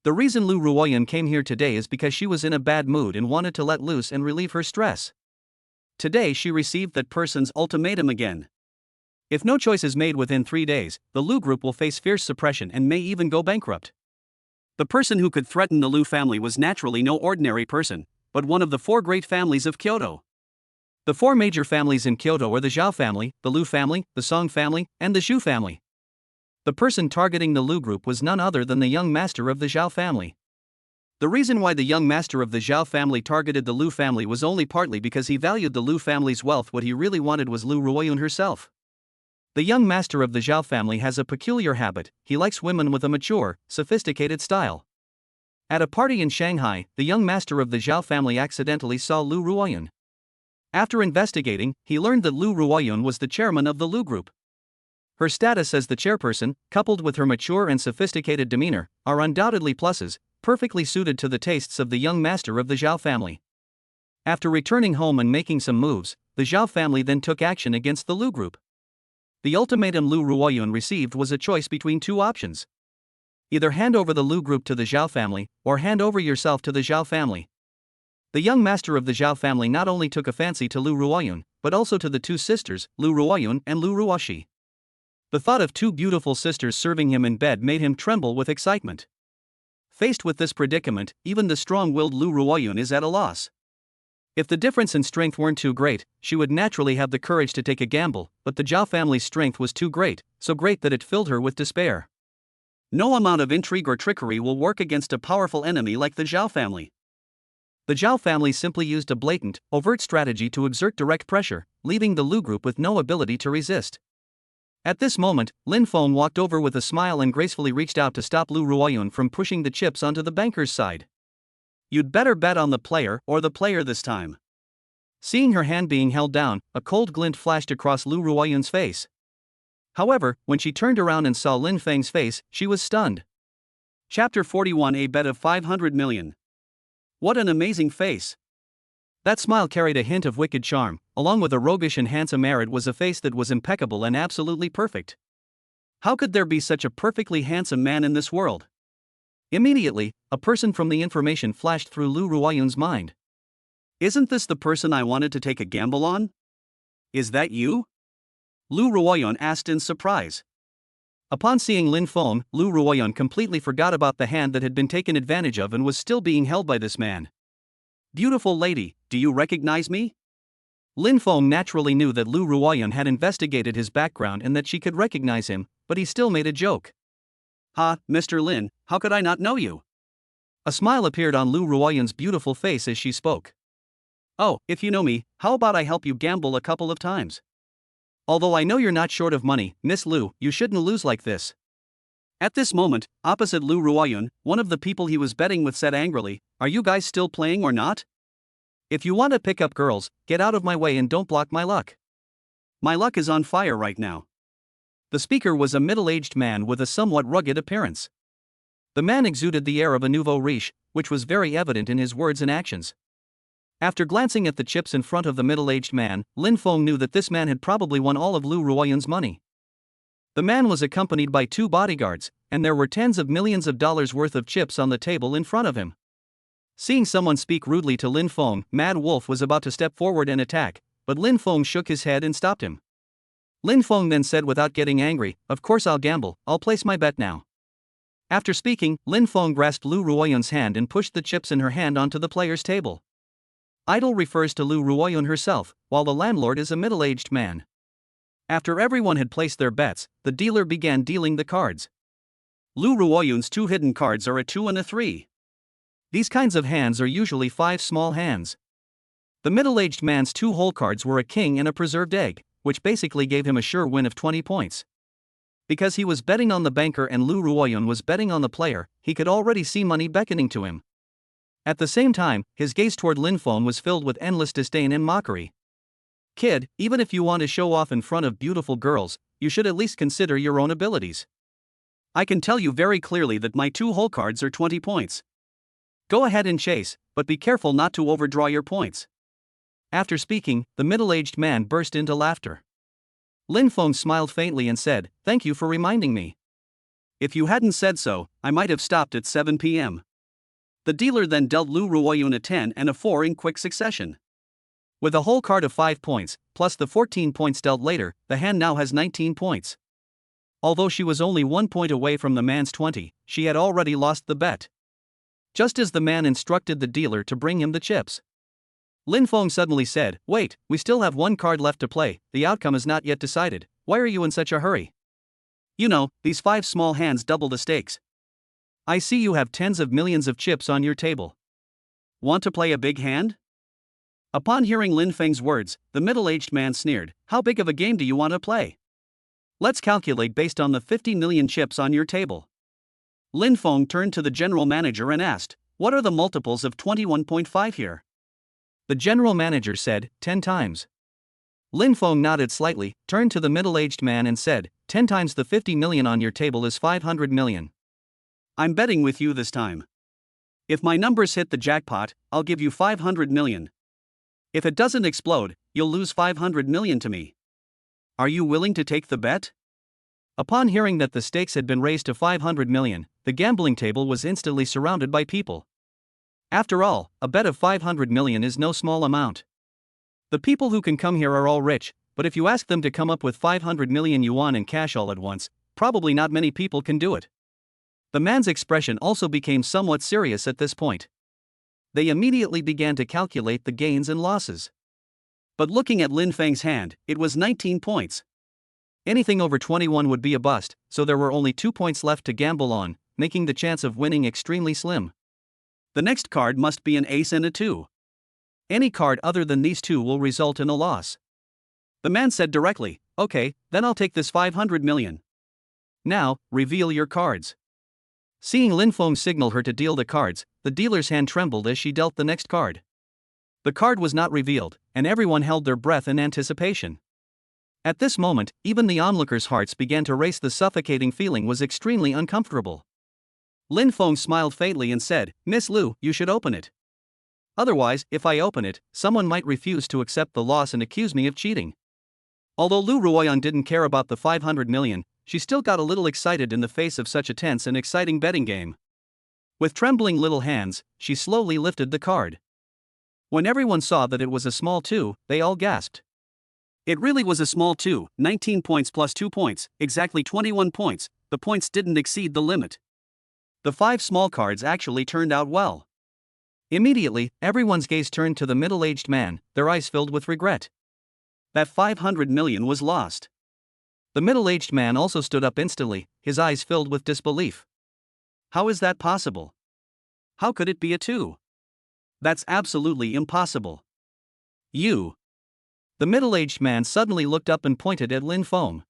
The reason Lu Ruoyan came here today is because she was in a bad mood and wanted to let loose and relieve her stress. Today she received that person's ultimatum again. If no choice is made within 3 days, the Lu Group will face fierce suppression and may even go bankrupt. The person who could threaten the Lu family was naturally no ordinary person, but one of the 4 great families of Kyoto. The 4 major families in Kyoto are the Zhao family, the Lu family, the Song family, and the Zhu family. The person targeting the Lu Group was none other than the young master of the Zhao family. The reason why the young master of the Zhao family targeted the Lu family was only partly because he valued the Lu family's wealth. What he really wanted was Lu Ruoyun herself. The young master of the Zhao family has a peculiar habit: he likes women with a mature, sophisticated style. At a party in Shanghai, the young master of the Zhao family accidentally saw Lu Ruoyun. After investigating, he learned that Lu Ruoyun was the chairman of the Lu Group. Her status as the chairperson, coupled with her mature and sophisticated demeanor, are undoubtedly pluses, perfectly suited to the tastes of the young master of the Zhao family. After returning home and making some moves, the Zhao family then took action against the Lu Group. The ultimatum Lu Ruoyun received was a choice between 2 options. Either hand over the Lu Group to the Zhao family, or hand over yourself to the Zhao family. The young master of the Zhao family not only took a fancy to Lu Ruoyun, but also to the 2 sisters, Lu Ruoyun and Lu Ruoshi. The thought of 2 beautiful sisters serving him in bed made him tremble with excitement. Faced with this predicament, even the strong-willed Lu Ruoyun is at a loss. If the difference in strength weren't too great, she would naturally have the courage to take a gamble, but the Zhao family's strength was too great, so great that it filled her with despair. No amount of intrigue or trickery will work against a powerful enemy like the Zhao family. The Zhao family simply used a blatant, overt strategy to exert direct pressure, leaving the Lu Group with no ability to resist. At this moment, Lin Feng walked over with a smile and gracefully reached out to stop Lu Ruoyun from pushing the chips onto the banker's side. You'd better bet on the player this time. Seeing her hand being held down, a cold glint flashed across Lu Ruoyun's face. However, when she turned around and saw Lin Feng's face, she was stunned. Chapter 41: A bet of 500 million. What an amazing face! That smile carried a hint of wicked charm, along with a roguish and handsome air. It was a face that was impeccable and absolutely perfect. How could there be such a perfectly handsome man in this world? Immediately, a person from the information flashed through Lu Ruoyun's mind. Isn't this the person I wanted to take a gamble on? Is that you? Lu Ruoyun asked in surprise. Upon seeing Lin Feng, Lu Ruoyun completely forgot about the hand that had been taken advantage of and was still being held by this man. Beautiful lady, do you recognize me? Lin Feng naturally knew that Lu Ruoyun had investigated his background and that she could recognize him, but he still made a joke. Ha, Mr. Lin, how could I not know you? A smile appeared on Lu Ruoyun's beautiful face as she spoke. Oh, if you know me, how about I help you gamble a couple of times? Although I know you're not short of money, Miss Lu, you shouldn't lose like this. At this moment, opposite Lu Ruoyun, one of the people he was betting with said angrily, "Are you guys still playing or not? If you want to pick up girls, get out of my way and don't block my luck. My luck is on fire right now." The speaker was a middle-aged man with a somewhat rugged appearance. The man exuded the air of a nouveau riche, which was very evident in his words and actions. After glancing at the chips in front of the middle-aged man, Lin Feng knew that this man had probably won all of Lu Ruoyun's money. The man was accompanied by 2 bodyguards, and there were tens of millions of dollars worth of chips on the table in front of him. Seeing someone speak rudely to Lin Feng, Mad Wolf was about to step forward and attack, but Lin Feng shook his head and stopped him. Lin Feng then said without getting angry, "Of course I'll gamble, I'll place my bet now." After speaking, Lin Feng grasped Lu Ruoyun's hand and pushed the chips in her hand onto the player's table. Idol refers to Lu Ruoyun herself, while the landlord is a middle-aged man. After everyone had placed their bets, the dealer began dealing the cards. Lu Ruoyun's 2 hidden cards are a 2 and a 3. These kinds of hands are usually 5 small hands. The middle-aged man's 2 whole cards were a king and a preserved egg, which basically gave him a sure win of 20 points. Because he was betting on the banker and Lu Ruoyun was betting on the player, he could already see money beckoning to him. At the same time, his gaze toward Lin Feng was filled with endless disdain and mockery. "Kid, even if you want to show off in front of beautiful girls, you should at least consider your own abilities. I can tell you very clearly that my 2 whole cards are 20 points. Go ahead and chase, but be careful not to overdraw your points." After speaking, the middle-aged man burst into laughter. Lin Feng smiled faintly and said, "Thank you for reminding me. If you hadn't said so, I might have stopped at 7 p.m. The dealer then dealt Lu Ruoyun a 10 and a 4 in quick succession. With a whole card of 5 points, plus the 14 points dealt later, the hand now has 19 points. Although she was only 1 point away from the man's 20, she had already lost the bet. Just as the man instructed the dealer to bring him the chips, Lin Feng suddenly said, "Wait, we still have 1 card left to play, the outcome is not yet decided. Why are you in such a hurry? You know, these 5 small hands double the stakes. I see you have tens of millions of chips on your table. Want to play a big hand?" Upon hearing Lin Feng's words, the middle-aged man sneered, "How big of a game do you want to play? Let's calculate based on the 50 million chips on your table." Lin Feng turned to the general manager and asked, "What are the multiples of 21.5 here?" The general manager said, 10 times. Lin Feng nodded slightly, turned to the middle-aged man and said, 10 times the 50 million on your table is 500 million. I'm betting with you this time. If my numbers hit the jackpot, I'll give you 500 million. If it doesn't explode, you'll lose 500 million to me. Are you willing to take the bet? Upon hearing that the stakes had been raised to 500 million, the gambling table was instantly surrounded by people. After all, a bet of 500 million is no small amount. The people who can come here are all rich, but if you ask them to come up with 500 million yuan in cash all at once, probably not many people can do it. The man's expression also became somewhat serious at this point. They immediately began to calculate the gains and losses. But looking at Lin Feng's hand, it was 19 points. Anything over 21 would be a bust, so there were only 2 points left to gamble on, making the chance of winning extremely slim. The next card must be an ace and a 2. Any card other than these 2 will result in a loss. The man said directly, "Okay, then I'll take this 500 million. Now, reveal your cards." Seeing Lin Feng signal her to deal the cards, the dealer's hand trembled as she dealt the next card. The card was not revealed, and everyone held their breath in anticipation. At this moment, even the onlookers' hearts began to race. The suffocating feeling was extremely uncomfortable. Lin Feng smiled faintly and said, "Miss Lu, you should open it. Otherwise, if I open it, someone might refuse to accept the loss and accuse me of cheating." Although Lu Ruoyun didn't care about the 500 million, she still got a little excited in the face of such a tense and exciting betting game. With trembling little hands, she slowly lifted the card. When everyone saw that it was a small 2, they all gasped. It really was a small 2, 19 points plus 2 points, exactly 21 points. The points didn't exceed the limit. The 5 small cards actually turned out well. Immediately, everyone's gaze turned to the middle-aged man, their eyes filled with regret. That 500 million was lost. The middle-aged man also stood up instantly, his eyes filled with disbelief. How is that possible? How could it be a 2? That's absolutely impossible. You. The middle-aged man suddenly looked up and pointed at Lin Feng.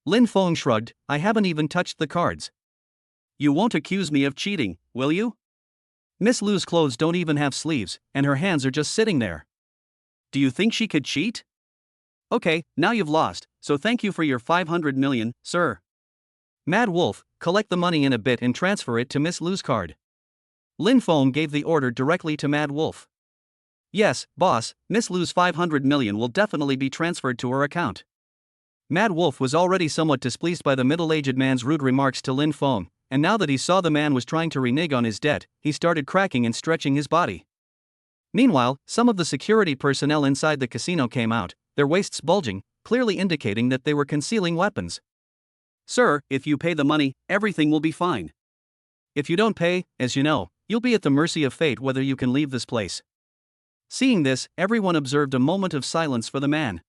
Lin Feng shrugged, I haven't even touched the cards. You won't accuse me of cheating, will you? Miss Lu's clothes don't even have sleeves, and her hands are just sitting there. Do you think she could cheat? Okay, now you've lost, so thank you for your 500 million, sir. Mad Wolf, collect the money in a bit and transfer it to Miss Lu's card. Lin Feng gave the order directly to Mad Wolf. Yes, boss, Miss Lu's 500 million will definitely be transferred to her account. Mad Wolf was already somewhat displeased by the middle-aged man's rude remarks to Lin Feng, and now that he saw the man was trying to renege on his debt, he started cracking and stretching his body. Meanwhile, some of the security personnel inside the casino came out, their waists bulging, clearly indicating that they were concealing weapons. Sir, if you pay the money, everything will be fine. If you don't pay, as you know, you'll be at the mercy of fate whether you can leave this place. Seeing this, everyone observed a moment of silence for the man.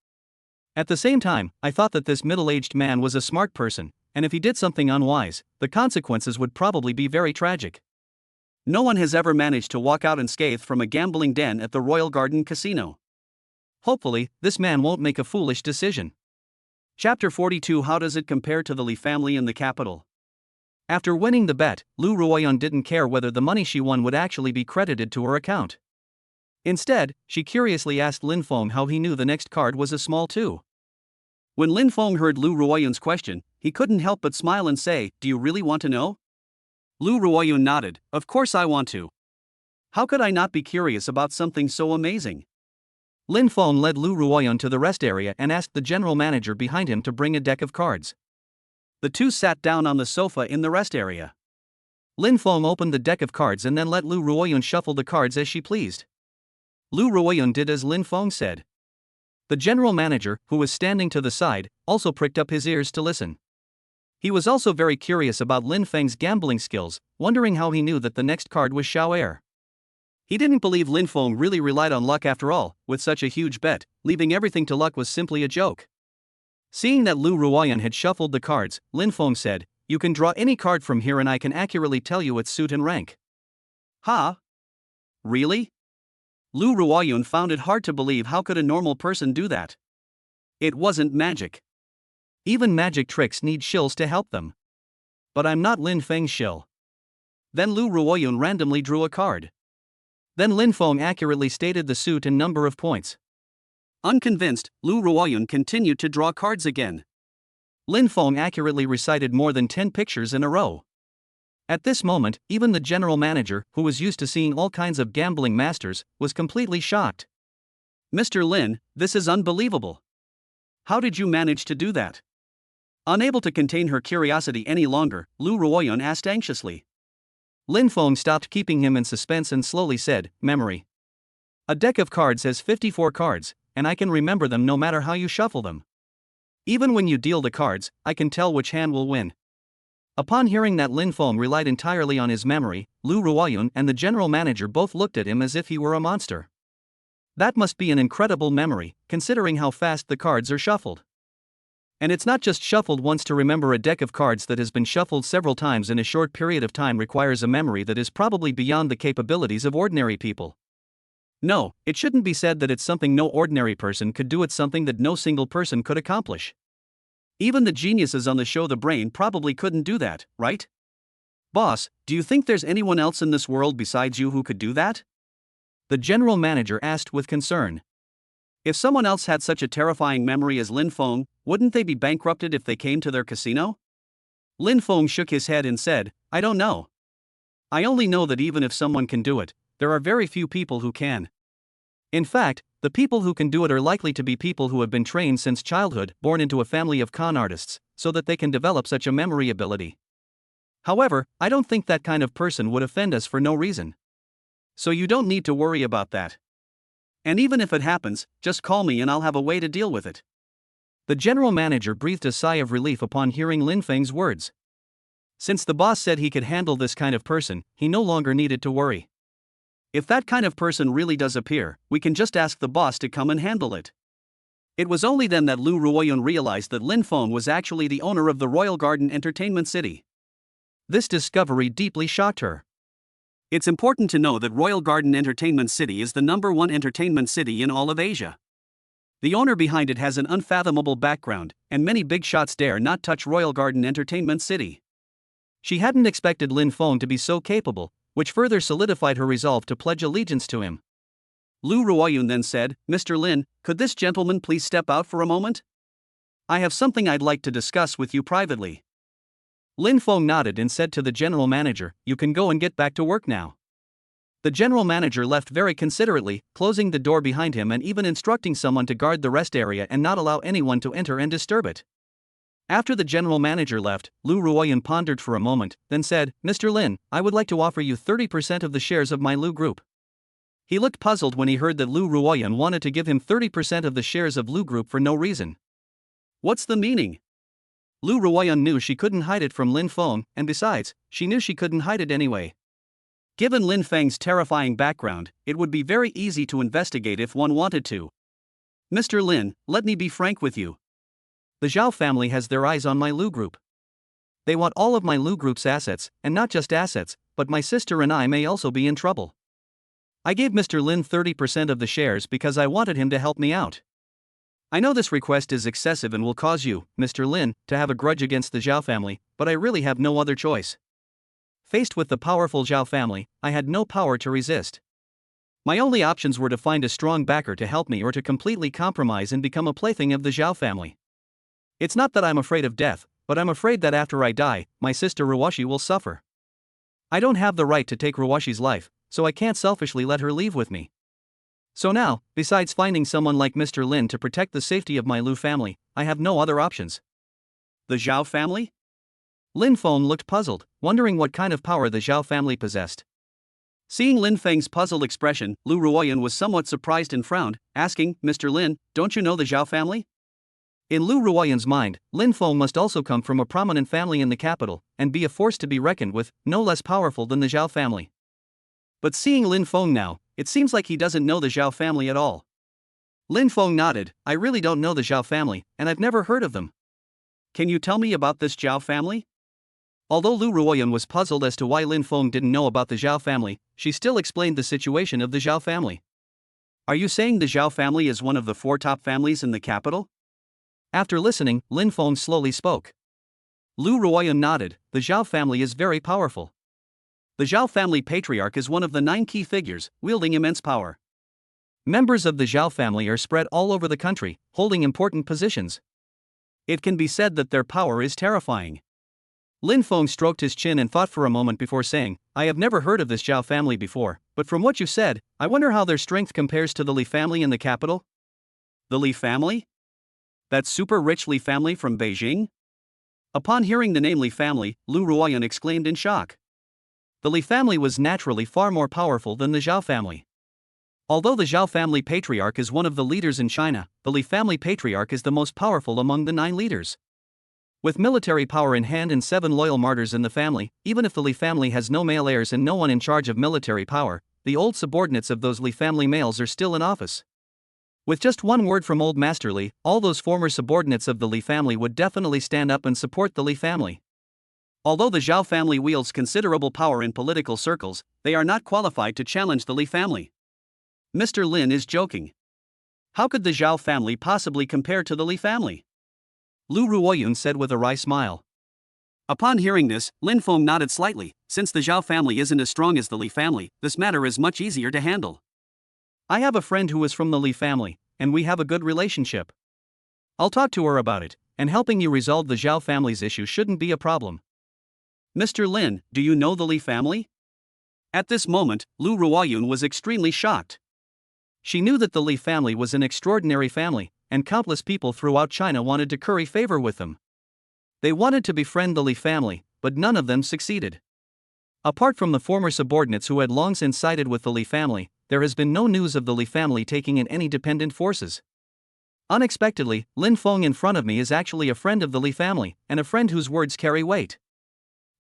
At the same time, I thought that this middle-aged man was a smart person, and if he did something unwise, the consequences would probably be very tragic. No one has ever managed to walk out unscathed from a gambling den at the Royal Garden Casino. Hopefully, this man won't make a foolish decision. Chapter 42. How does it compare to the Li family in the capital? After winning the bet, Lu Ruoyan didn't care whether the money she won would actually be credited to her account. Instead, she curiously asked Lin Feng how he knew the next card was a small 2. When Lin Feng heard Lu Ruoyan's question, he couldn't help but smile and say, Do you really want to know? Lu Ruoyan nodded, Of course I want to. How could I not be curious about something so amazing? Lin Feng led Lu Ruoyan to the rest area and asked the general manager behind him to bring a deck of cards. The two sat down on the sofa in the rest area. Lin Feng opened the deck of cards and then let Lu Ruoyan shuffle the cards as she pleased. Lu Ruoyan did as Lin Feng said. The general manager, who was standing to the side, also pricked up his ears to listen. He was also very curious about Lin Feng's gambling skills, wondering how he knew that the next card was Xiao Er. He didn't believe Lin Feng really relied on luck after all, with such a huge bet, leaving everything to luck was simply a joke. Seeing that Lu Ruoyan had shuffled the cards, Lin Feng said, You can draw any card from here and I can accurately tell you its suit and rank. Huh? Really? Lu Ruoyan found it hard to believe how could a normal person do that. It wasn't magic. Even magic tricks need shills to help them. But I'm not Lin Feng's shill. Then Lu Ruoyan randomly drew a card. Then Lin Feng accurately stated the suit and number of points. Unconvinced, Lu Ruoyan continued to draw cards again. Lin Feng accurately recited more than 10 pictures in a row. At this moment, even the general manager, who was used to seeing all kinds of gambling masters, was completely shocked. Mr. Lin, this is unbelievable. How did you manage to do that? Unable to contain her curiosity any longer, Lu Ruoyan asked anxiously. Lin Feng stopped keeping him in suspense and slowly said, Memory. A deck of cards has 54 cards, and I can remember them no matter how you shuffle them. Even when you deal the cards, I can tell which hand will win. Upon hearing that Lin Feng relied entirely on his memory, Lu Ruoyan and the general manager both looked at him as if he were a monster. That must be an incredible memory, considering how fast the cards are shuffled. And it's not just shuffled once. To remember a deck of cards that has been shuffled several times in a short period of time requires a memory that is probably beyond the capabilities of ordinary people. No, it shouldn't be said that it's something no ordinary person could do. It's something that no single person could accomplish. Even the geniuses on the show The Brain probably couldn't do that, right? Boss, do you think there's anyone else in this world besides you who could do that? The general manager asked with concern. If someone else had such a terrifying memory as Lin Feng, wouldn't they be bankrupted if they came to their casino? Lin Feng shook his head and said, I don't know. I only know that even if someone can do it, there are very few people who can. In fact, the people who can do it are likely to be people who have been trained since childhood, born into a family of con artists, so that they can develop such a memory ability. However, I don't think that kind of person would offend us for no reason. So you don't need to worry about that. And even if it happens, just call me and I'll have a way to deal with it. The general manager breathed a sigh of relief upon hearing Lin Feng's words. Since the boss said he could handle this kind of person, he no longer needed to worry. If that kind of person really does appear, we can just ask the boss to come and handle it. It was only then that Lu Ruoyan realized that Lin Feng was actually the owner of the Royal Garden Entertainment City. This discovery deeply shocked her. It's important to know that Royal Garden Entertainment City is the #1 entertainment city in all of Asia. The owner behind it has an unfathomable background, and many big shots dare not touch Royal Garden Entertainment City. She hadn't expected Lin Feng to be so capable, which further solidified her resolve to pledge allegiance to him. Lu Ruoyun then said, "Mr. Lin, could this gentleman please step out for a moment? I have something I'd like to discuss with you privately." Lin Feng nodded and said to the general manager, "You can go and get back to work now." The general manager left very considerately, closing the door behind him and even instructing someone to guard the rest area and not allow anyone to enter and disturb it. After the general manager left, Lu Ruoyun pondered for a moment, then said, "Mr. Lin, I would like to offer you 30% of the shares of my Lu Group." He looked puzzled when he heard that Lu Ruoyun wanted to give him 30% of the shares of Lu Group for no reason. What's the meaning? Lu Ruoyun knew she couldn't hide it from Lin Feng, and besides, she knew she couldn't hide it anyway. Given Lin Feng's terrifying background, it would be very easy to investigate if one wanted to. "Mr. Lin, let me be frank with you. The Zhao family has their eyes on my Lu Group. They want all of my Lu Group's assets, and not just assets, but my sister and I may also be in trouble. I gave Mr. Lin 30% of the shares because I wanted him to help me out. I know this request is excessive and will cause you, Mr. Lin, to have a grudge against the Zhao family, but I really have no other choice." Faced with the powerful Zhao family, I had no power to resist. My only options were to find a strong backer to help me or to completely compromise and become a plaything of the Zhao family. It's not that I'm afraid of death, but I'm afraid that after I die, my sister Ruoshi will suffer. I don't have the right to take Ruoshi's life, so I can't selfishly let her leave with me. So now, besides finding someone like Mr. Lin to protect the safety of my Lu family, I have no other options. The Zhao family? Lin Feng looked puzzled, wondering what kind of power the Zhao family possessed. Seeing Lin Feng's puzzled expression, Lu Ruoyun was somewhat surprised and frowned, asking, "Mr. Lin, don't you know the Zhao family?" In Lu Ruoyun's mind, Lin Feng must also come from a prominent family in the capital, and be a force to be reckoned with, no less powerful than the Zhao family. But seeing Lin Feng now, it seems like he doesn't know the Zhao family at all. Lin Feng nodded, "I really don't know the Zhao family, and I've never heard of them. Can you tell me about this Zhao family?" Although Lu Ruoyun was puzzled as to why Lin Feng didn't know about the Zhao family, she still explained the situation of the Zhao family. "Are you saying the Zhao family is one of the 4 top families in the capital?" After listening, Lin Feng slowly spoke. Lu Ruoyun nodded, "The Zhao family is very powerful. The Zhao family patriarch is one of the 9 key figures, wielding immense power. Members of the Zhao family are spread all over the country, holding important positions. It can be said that their power is terrifying." Lin Feng stroked his chin and thought for a moment before saying, "I have never heard of this Zhao family before, but from what you said, I wonder how their strength compares to the Li family in the capital?" "The Li family? That super rich Li family from Beijing?" Upon hearing the name Li family, Lu Ruoyun exclaimed in shock. The Li family was naturally far more powerful than the Zhao family. Although the Zhao family patriarch is one of the leaders in China, the Li family patriarch is the most powerful among the 9 leaders. With military power in hand and 7 loyal martyrs in the family, even if the Li family has no male heirs and no one in charge of military power, the old subordinates of those Li family males are still in office. With just one word from old Master Li, all those former subordinates of the Li family would definitely stand up and support the Li family. Although the Zhao family wields considerable power in political circles, they are not qualified to challenge the Li family. Mr. Lin is joking. How could the Zhao family possibly compare to the Li family? Lu Ruoyun said with a wry smile. Upon hearing this, Lin Feng nodded slightly. Since the Zhao family isn't as strong as the Li family, this matter is much easier to handle. I have a friend who is from the Li family, and we have a good relationship. I'll talk to her about it, and helping you resolve the Zhao family's issue shouldn't be a problem. Mr. Lin, do you know the Li family? At this moment, Lu Ruoyun was extremely shocked. She knew that the Li family was an extraordinary family, and countless people throughout China wanted to curry favor with them. They wanted to befriend the Li family, but none of them succeeded. Apart from the former subordinates who had long since sided with the Li family, there has been no news of the Li family taking in any dependent forces. Unexpectedly, Lin Feng in front of me is actually a friend of the Li family, and a friend whose words carry weight.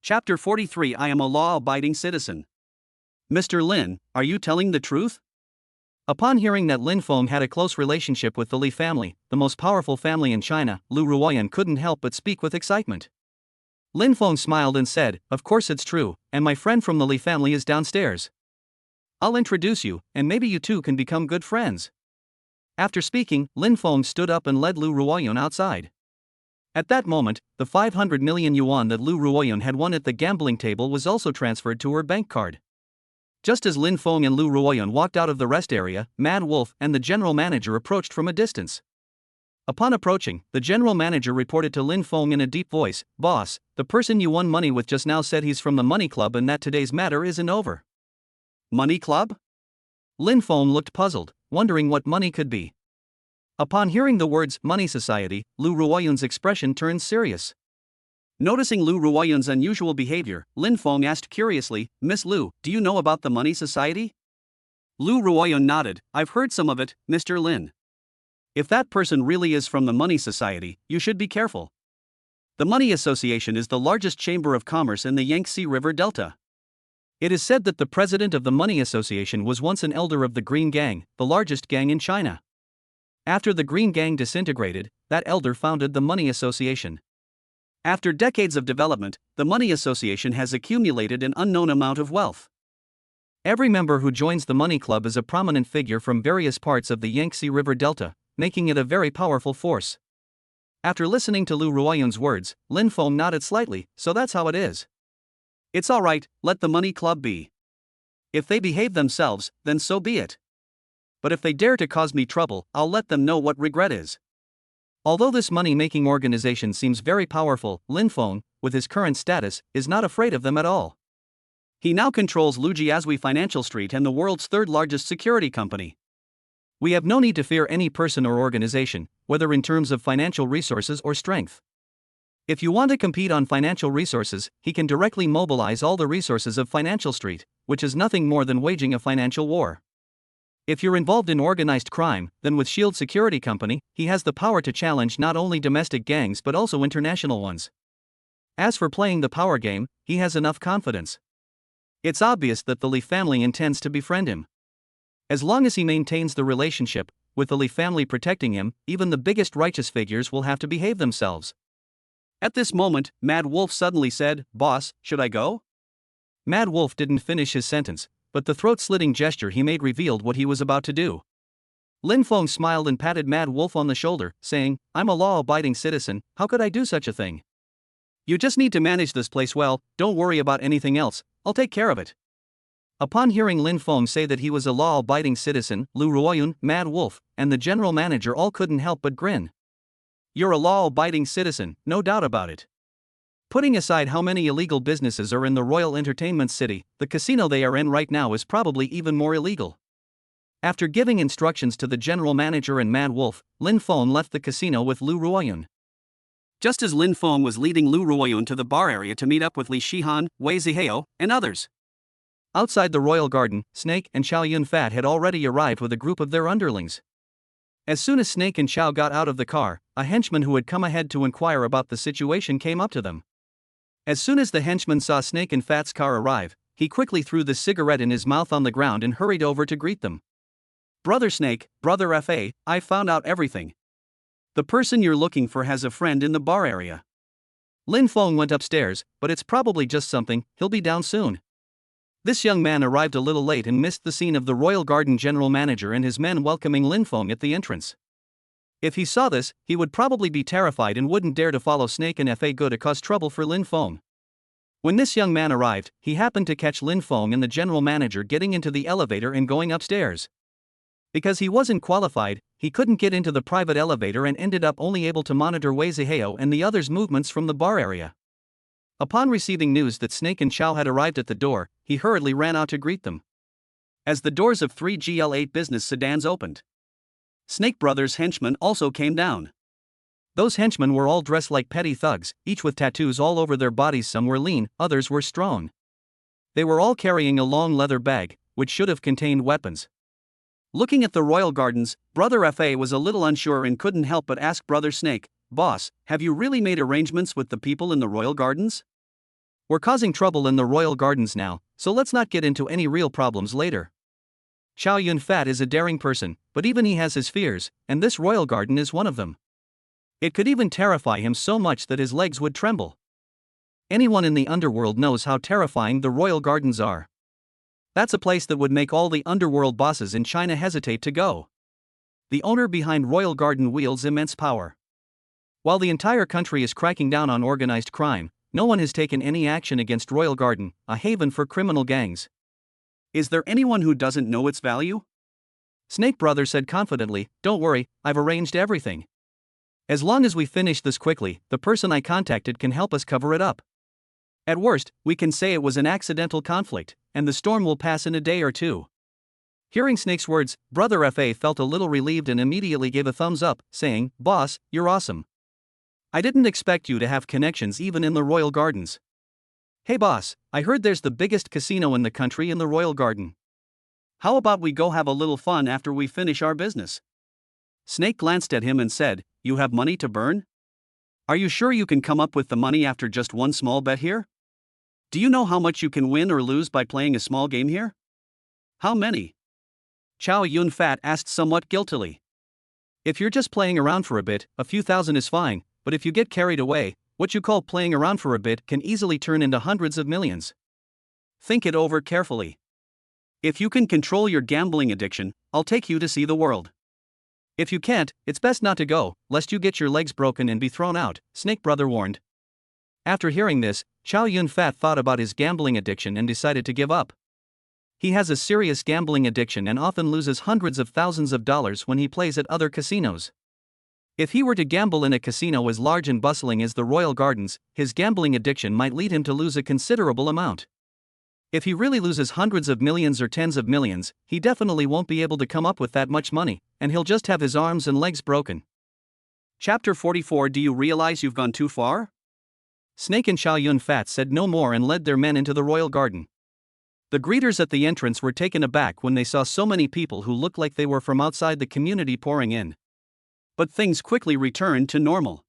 Chapter 43 I am a law-abiding citizen. Mr. Lin, are you telling the truth? Upon hearing that Lin Feng had a close relationship with the Li family, the most powerful family in China, Lu Ruoyun couldn't help but speak with excitement. Lin Feng smiled and said, "Of course it's true, and my friend from the Li family is downstairs. I'll introduce you, and maybe you two can become good friends." After speaking, Lin Feng stood up and led Lu Ruoyun outside. At that moment, the 500 million yuan that Lu Ruoyun had won at the gambling table was also transferred to her bank card. Just as Lin Feng and Lu Ruoyun walked out of the rest area, Mad Wolf and the general manager approached from a distance. Upon approaching, the general manager reported to Lin Feng in a deep voice, "Boss, the person you won money with just now said he's from the Money Club and that today's matter isn't over." Money Club? Lin Feng looked puzzled, wondering what money could be. Upon hearing the words Money Society, Lu Ruoyun's expression turned serious. Noticing Lu Ruoyun's unusual behavior, Lin Feng asked curiously, "Miss Lu, do you know about the Money Society?" Lu Ruoyun nodded, "I've heard some of it, Mr. Lin. If that person really is from the Money Society, you should be careful. The Money Association is the largest chamber of commerce in the Yangtze River Delta. It is said that the president of the Money Association was once an elder of the Green Gang, the largest gang in China. After the Green Gang disintegrated, that elder founded the Money Association. After decades of development, the Money Association has accumulated an unknown amount of wealth. Every member who joins the Money Club is a prominent figure from various parts of the Yangtze River Delta, making it a very powerful force." After listening to Lu Ruoyun's words, Lin Feng nodded slightly, "So that's how it is. It's alright, let the Money Club be. If they behave themselves, then so be it. But if they dare to cause me trouble, I'll let them know what regret is." Although this money-making organization seems very powerful, Lin Feng, with his current status, is not afraid of them at all. He now controls Lujiazui Financial Street and the world's third-largest security company. We have no need to fear any person or organization, whether in terms of financial resources or strength. If you want to compete on financial resources, he can directly mobilize all the resources of Financial Street, which is nothing more than waging a financial war. If you're involved in organized crime, then with Shield Security Company, he has the power to challenge not only domestic gangs but also international ones. As for playing the power game, he has enough confidence. It's obvious that the Li family intends to befriend him. As long as he maintains the relationship, with the Li family protecting him, even the biggest righteous figures will have to behave themselves. At this moment, Mad Wolf suddenly said, "Boss, should I go?" Mad Wolf didn't finish his sentence, but the throat-slitting gesture he made revealed what he was about to do. Lin Feng smiled and patted Mad Wolf on the shoulder, saying, "I'm a law-abiding citizen, how could I do such a thing? You just need to manage this place well, don't worry about anything else, I'll take care of it." Upon hearing Lin Feng say that he was a law-abiding citizen, Lu Ruoyun, Mad Wolf, and the general manager all couldn't help but grin. "You're a law-abiding citizen, no doubt about it. Putting aside how many illegal businesses are in the Royal Entertainment City, the casino they are in right now is probably even more illegal." After giving instructions to the general manager and Mad Wolf, Lin Feng left the casino with Lu Ruoyun. Just as Lin Feng was leading Lu Ruoyun to the bar area to meet up with Li Shihan, Wei Zihao, and others. Outside the royal garden, Snake and Xiao Yunfat had already arrived with a group of their underlings. As soon as Snake and Xiao got out of the car, a henchman who had come ahead to inquire about the situation came up to them. As soon as the henchman saw Snake and Fat's car arrive, he quickly threw the cigarette in his mouth on the ground and hurried over to greet them. "Brother Snake, Brother Fa, I found out everything. The person you're looking for has a friend in the bar area." Lin Feng went upstairs, but it's probably just something, he'll be down soon. This young man arrived a little late and missed the scene of the Royal Garden general manager and his men welcoming Lin Feng at the entrance. If he saw this, he would probably be terrified and wouldn't dare to follow Snake and Fa to cause trouble for Lin Feng. When this young man arrived, he happened to catch Lin Feng and the general manager getting into the elevator and going upstairs. Because he wasn't qualified, he couldn't get into the private elevator and ended up only able to monitor Wei Zihao and the others' movements from the bar area. Upon receiving news that Snake and Xiao had arrived at the door, he hurriedly ran out to greet them. As the doors of 3 GL8 business sedans opened, Snake Brothers' henchmen also came down. Those henchmen were all dressed like petty thugs, each with tattoos all over their bodies. Some were lean, others were strong. They were all carrying a long leather bag, which should have contained weapons. Looking at the royal gardens, Brother Fa was a little unsure and couldn't help but ask Brother Snake, "Boss, have you really made arrangements with the people in the royal gardens? We're causing trouble in the royal gardens now, so let's not get into any real problems later." Xiao Yunfat is a daring person, but even he has his fears, and this royal garden is one of them. It could even terrify him so much that his legs would tremble. Anyone in the underworld knows how terrifying the royal gardens are. That's a place that would make all the underworld bosses in China hesitate to go. The owner behind Royal Garden wields immense power. While the entire country is cracking down on organized crime, no one has taken any action against Royal Garden, a haven for criminal gangs. Is there anyone who doesn't know its value? Snake Brother said confidently, "Don't worry, I've arranged everything. As long as we finish this quickly, the person I contacted can help us cover it up. At worst, we can say it was an accidental conflict, and the storm will pass in a day or two." Hearing Snake's words, Brother FA felt a little relieved and immediately gave a thumbs up, saying, "Boss, you're awesome. I didn't expect you to have connections even in the Royal Gardens. Hey boss, I heard there's the biggest casino in the country in the Royal Garden. How about we go have a little fun after we finish our business?" Snake glanced at him and said, "You have money to burn? Are you sure you can come up with the money after just one small bet here? Do you know how much you can win or lose by playing a small game here?" "How many?" Chow Yun Fat asked somewhat guiltily. "If you're just playing around for a bit, a few thousand is fine, but if you get carried away, what you call playing around for a bit can easily turn into hundreds of millions. Think it over carefully. If you can control your gambling addiction, I'll take you to see the world. If you can't, it's best not to go, lest you get your legs broken and be thrown out," Snake Brother warned. After hearing this, Chow Yun Fat thought about his gambling addiction and decided to give up. He has a serious gambling addiction and often loses hundreds of thousands of dollars when he plays at other casinos. If he were to gamble in a casino as large and bustling as the Royal Gardens, his gambling addiction might lead him to lose a considerable amount. If he really loses hundreds of millions or tens of millions, he definitely won't be able to come up with that much money, and he'll just have his arms and legs broken. Chapter 44. Do you realize you've gone too far? Snake and Chow Yun Fat said no more and led their men into the Royal Garden. The greeters at the entrance were taken aback when they saw so many people who looked like they were from outside the community pouring in. But things quickly returned to normal.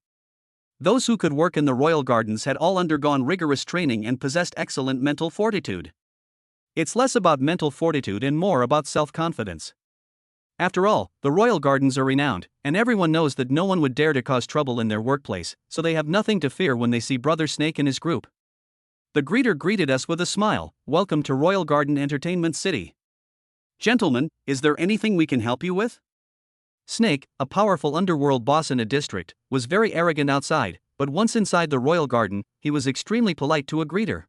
Those who could work in the Royal Gardens had all undergone rigorous training and possessed excellent mental fortitude. It's less about mental fortitude and more about self-confidence. After all, the Royal Gardens are renowned, and everyone knows that no one would dare to cause trouble in their workplace, so they have nothing to fear when they see Brother Snake and his group. The greeter greeted us with a smile. "Welcome to Royal Garden Entertainment City. Gentlemen, is there anything we can help you with?" Snake, a powerful underworld boss in a district, was very arrogant outside, but once inside the Royal Garden, he was extremely polite to a greeter.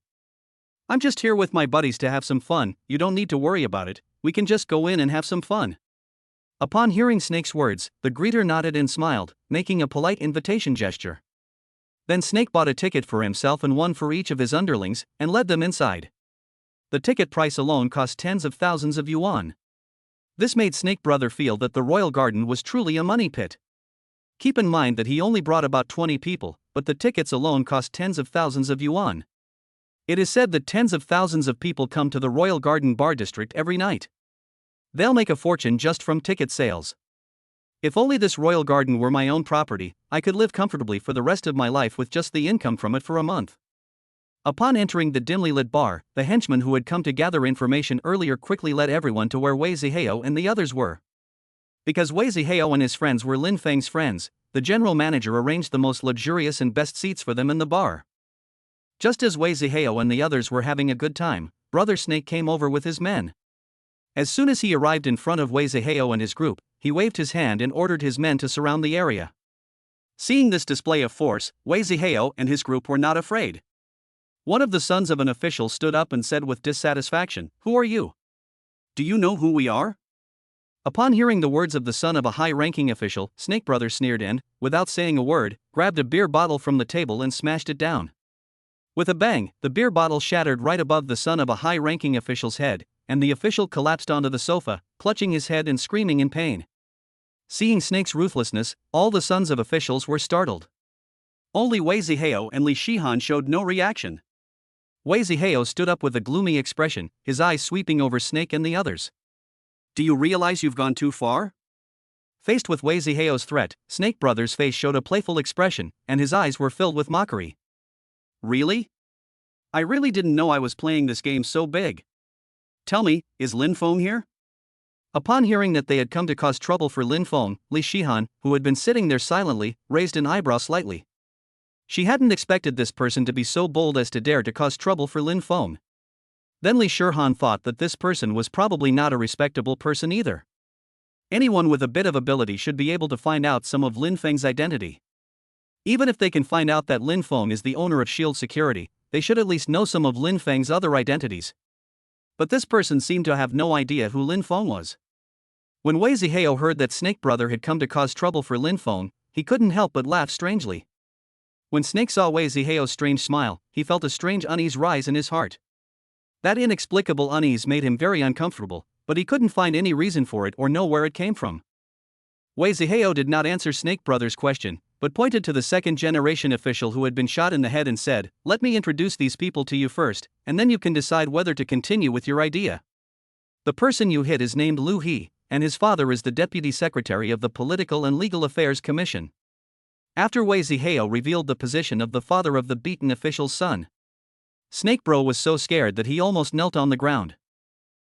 "I'm just here with my buddies to have some fun, you don't need to worry about it, we can just go in and have some fun." Upon hearing Snake's words, the greeter nodded and smiled, making a polite invitation gesture. Then Snake bought a ticket for himself and one for each of his underlings, and led them inside. The ticket price alone cost tens of thousands of yuan. This made Snake Brother feel that the Royal Garden was truly a money pit. Keep in mind that he only brought about 20 people, but the tickets alone cost tens of thousands of yuan. It is said that tens of thousands of people come to the Royal Garden Bar District every night. They'll make a fortune just from ticket sales. If only this Royal Garden were my own property, I could live comfortably for the rest of my life with just the income from it for a month. Upon entering the dimly lit bar, the henchmen who had come to gather information earlier quickly led everyone to where Wei Zihao and the others were. Because Wei Zihao and his friends were Lin Feng's friends, the general manager arranged the most luxurious and best seats for them in the bar. Just as Wei Zihao and the others were having a good time, Brother Snake came over with his men. As soon as he arrived in front of Wei Zihao and his group, he waved his hand and ordered his men to surround the area. Seeing this display of force, Wei Zihao and his group were not afraid. One of the sons of an official stood up and said with dissatisfaction, "Who are you? Do you know who we are?" Upon hearing the words of the son of a high-ranking official, Snake Brother sneered and, without saying a word, grabbed a beer bottle from the table and smashed it down. With a bang, the beer bottle shattered right above the son of a high-ranking official's head, and the official collapsed onto the sofa, clutching his head and screaming in pain. Seeing Snake's ruthlessness, all the sons of officials were startled. Only Wei Zihao and Li Shihan showed no reaction. Wei Zihao stood up with a gloomy expression, his eyes sweeping over Snake and the others. "Do you realize you've gone too far?" Faced with Wei Zihao's threat, Snake Brother's face showed a playful expression, and his eyes were filled with mockery. "Really? I really didn't know I was playing this game so big. Tell me, is Lin Feng here?" Upon hearing that they had come to cause trouble for Lin Feng, Li Shihan, who had been sitting there silently, raised an eyebrow slightly. She hadn't expected this person to be so bold as to dare to cause trouble for Lin Feng. Then Li Shihan thought that this person was probably not a respectable person either. Anyone with a bit of ability should be able to find out some of Lin Feng's identity. Even if they can find out that Lin Feng is the owner of Shield Security, they should at least know some of Lin Feng's other identities. But this person seemed to have no idea who Lin Feng was. When Wei Zihao heard that Snake Brother had come to cause trouble for Lin Feng, he couldn't help but laugh strangely. When Snake saw Wei Zihao's strange smile, he felt a strange unease rise in his heart. That inexplicable unease made him very uncomfortable, but he couldn't find any reason for it or know where it came from. Wei Zihao did not answer Snake Brother's question, but pointed to the second-generation official who had been shot in the head and said, "Let me introduce these people to you first, and then you can decide whether to continue with your idea. The person you hit is named Lu He, and his father is the Deputy Secretary of the Political and Legal Affairs Commission." After Wei Zihao revealed the position of the father of the beaten official's son, Snake Bro was so scared that he almost knelt on the ground.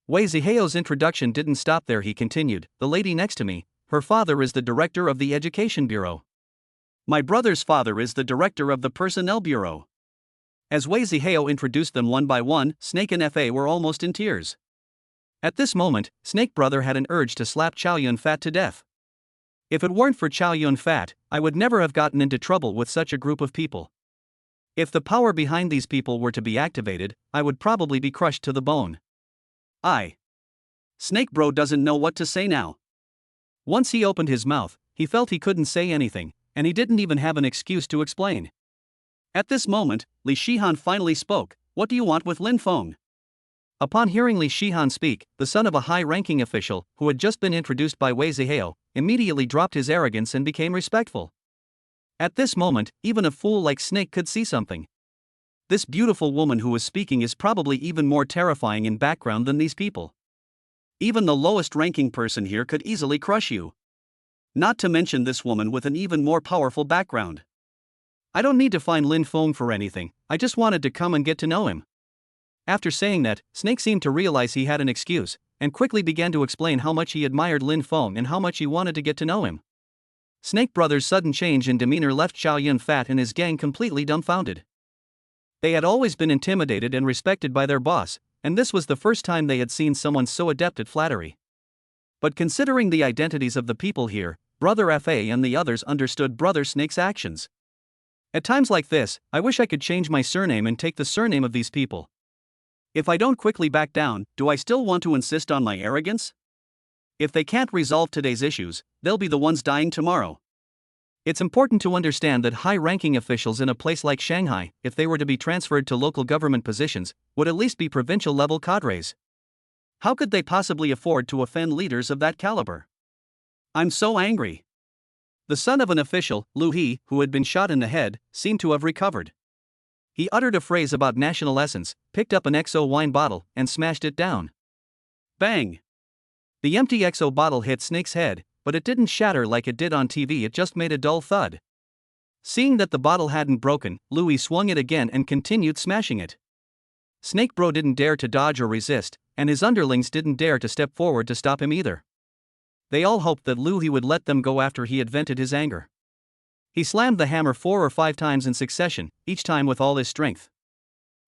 Wei Zihao's introduction didn't stop there. He continued, "The lady next to me, her father is the director of the Education Bureau. My brother's father is the director of the Personnel Bureau." As Wei Zihao introduced them one by one, Snake and Fa were almost in tears. At this moment, Snake Brother had an urge to slap Chow Yun Fat to death. If it weren't for Chow Yun Fat, I would never have gotten into trouble with such a group of people. If the power behind these people were to be activated, I would probably be crushed to the bone. Snake Bro doesn't know what to say now. Once he opened his mouth, he felt he couldn't say anything, and he didn't even have an excuse to explain. At this moment, Li Shihan finally spoke, "What do you want with Lin Feng?" Upon hearing Li Shihan speak, the son of a high-ranking official, who had just been introduced by Wei Zihao, immediately dropped his arrogance and became respectful. At this moment, even a fool like Snake could see something. This beautiful woman who was speaking is probably even more terrifying in background than these people. Even the lowest-ranking person here could easily crush you. Not to mention this woman with an even more powerful background. I don't need to find Lin Feng for anything, I just wanted to come and get to know him. After saying that, Snake seemed to realize he had an excuse, and quickly began to explain how much he admired Lin Feng and how much he wanted to get to know him. Snake Brother's sudden change in demeanor left Chow Yun Fat and his gang completely dumbfounded. They had always been intimidated and respected by their boss, and this was the first time they had seen someone so adept at flattery. But considering the identities of the people here, Brother Fa and the others understood Brother Snake's actions. At times like this, I wish I could change my surname and take the surname of these people. If I don't quickly back down, do I still want to insist on my arrogance? If they can't resolve today's issues, they'll be the ones dying tomorrow. It's important to understand that high-ranking officials in a place like Shanghai, if they were to be transferred to local government positions, would at least be provincial-level cadres. How could they possibly afford to offend leaders of that caliber? I'm so angry. The son of an official, Lu He, who had been shot in the head, seemed to have recovered. He uttered a phrase about national essence, picked up an XO wine bottle, and smashed it down. Bang! The empty XO bottle hit Snake's head, but it didn't shatter like it did on TV, it just made a dull thud. Seeing that the bottle hadn't broken, Louis swung it again and continued smashing it. Snake Bro didn't dare to dodge or resist, and his underlings didn't dare to step forward to stop him either. They all hoped that Louis would let them go after he had vented his anger. He slammed the hammer 4 or 5 times in succession, each time with all his strength.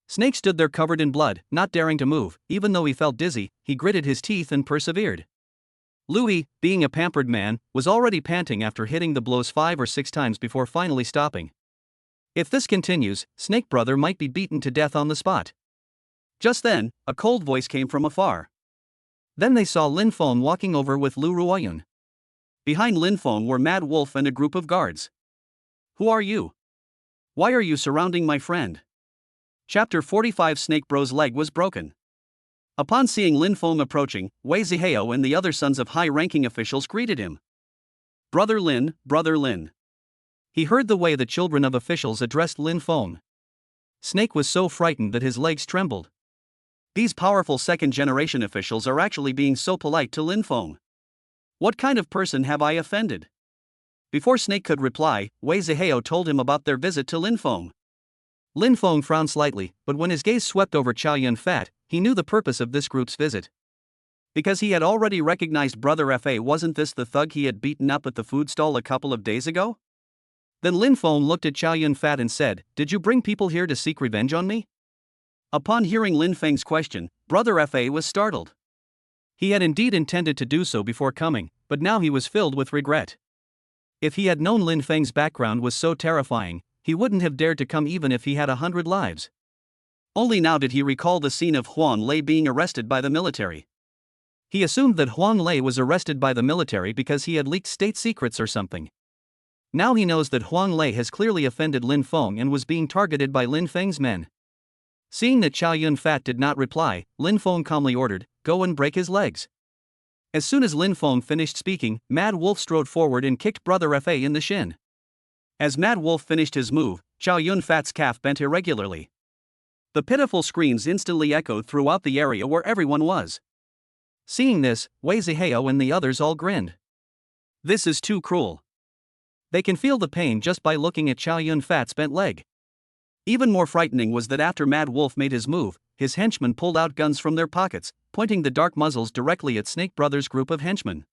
Snake stood there covered in blood, not daring to move. Even though he felt dizzy, he gritted his teeth and persevered. Louis, being a pampered man, was already panting after hitting the blows 5 or 6 times before finally stopping. If this continues, Snake Brother might be beaten to death on the spot. Just then, a cold voice came from afar. Then they saw Lin Feng walking over with Lu Ruoyun. Behind Lin Feng were Mad Wolf and a group of guards. "Who are you? Why are you surrounding my friend?" Chapter 45. Snake Bro's leg was broken. Upon seeing Lin Feng approaching, Wei Zihao and the other sons of high-ranking officials greeted him. "Brother Lin, Brother Lin." He heard the way the children of officials addressed Lin Feng. Snake was so frightened that his legs trembled. These powerful second-generation officials are actually being so polite to Lin Feng. What kind of person have I offended? Before Snake could reply, Wei Zihao told him about their visit to Lin Feng. Lin Feng frowned slightly, but when his gaze swept over Chow Yun Fat, he knew the purpose of this group's visit. Because he had already recognized Brother Fa. Wasn't this the thug he had beaten up at the food stall a couple of days ago? Then Lin Feng looked at Chow Yun Fat and said, "Did you bring people here to seek revenge on me?" Upon hearing Lin Feng's question, Brother Fa was startled. He had indeed intended to do so before coming, but now he was filled with regret. If he had known Lin Feng's background was so terrifying, he wouldn't have dared to come even if he had 100 lives. Only now did he recall the scene of Huang Lei being arrested by the military. He assumed that Huang Lei was arrested by the military because he had leaked state secrets or something. Now he knows that Huang Lei has clearly offended Lin Feng and was being targeted by Lin Feng's men. Seeing that Chow Yun Fat did not reply, Lin Feng calmly ordered, "Go and break his legs." As soon as Lin Feng finished speaking, Mad Wolf strode forward and kicked Brother Fa in the shin. As Mad Wolf finished his move, Chow Yun Fat's calf bent irregularly. The pitiful screams instantly echoed throughout the area where everyone was. Seeing this, Wei Zihao and the others all grinned. This is too cruel. They can feel the pain just by looking at Chow Yun Fat's bent leg. Even more frightening was that after Mad Wolf made his move, his henchmen pulled out guns from their pockets, pointing the dark muzzles directly at Snake Brothers' group of henchmen.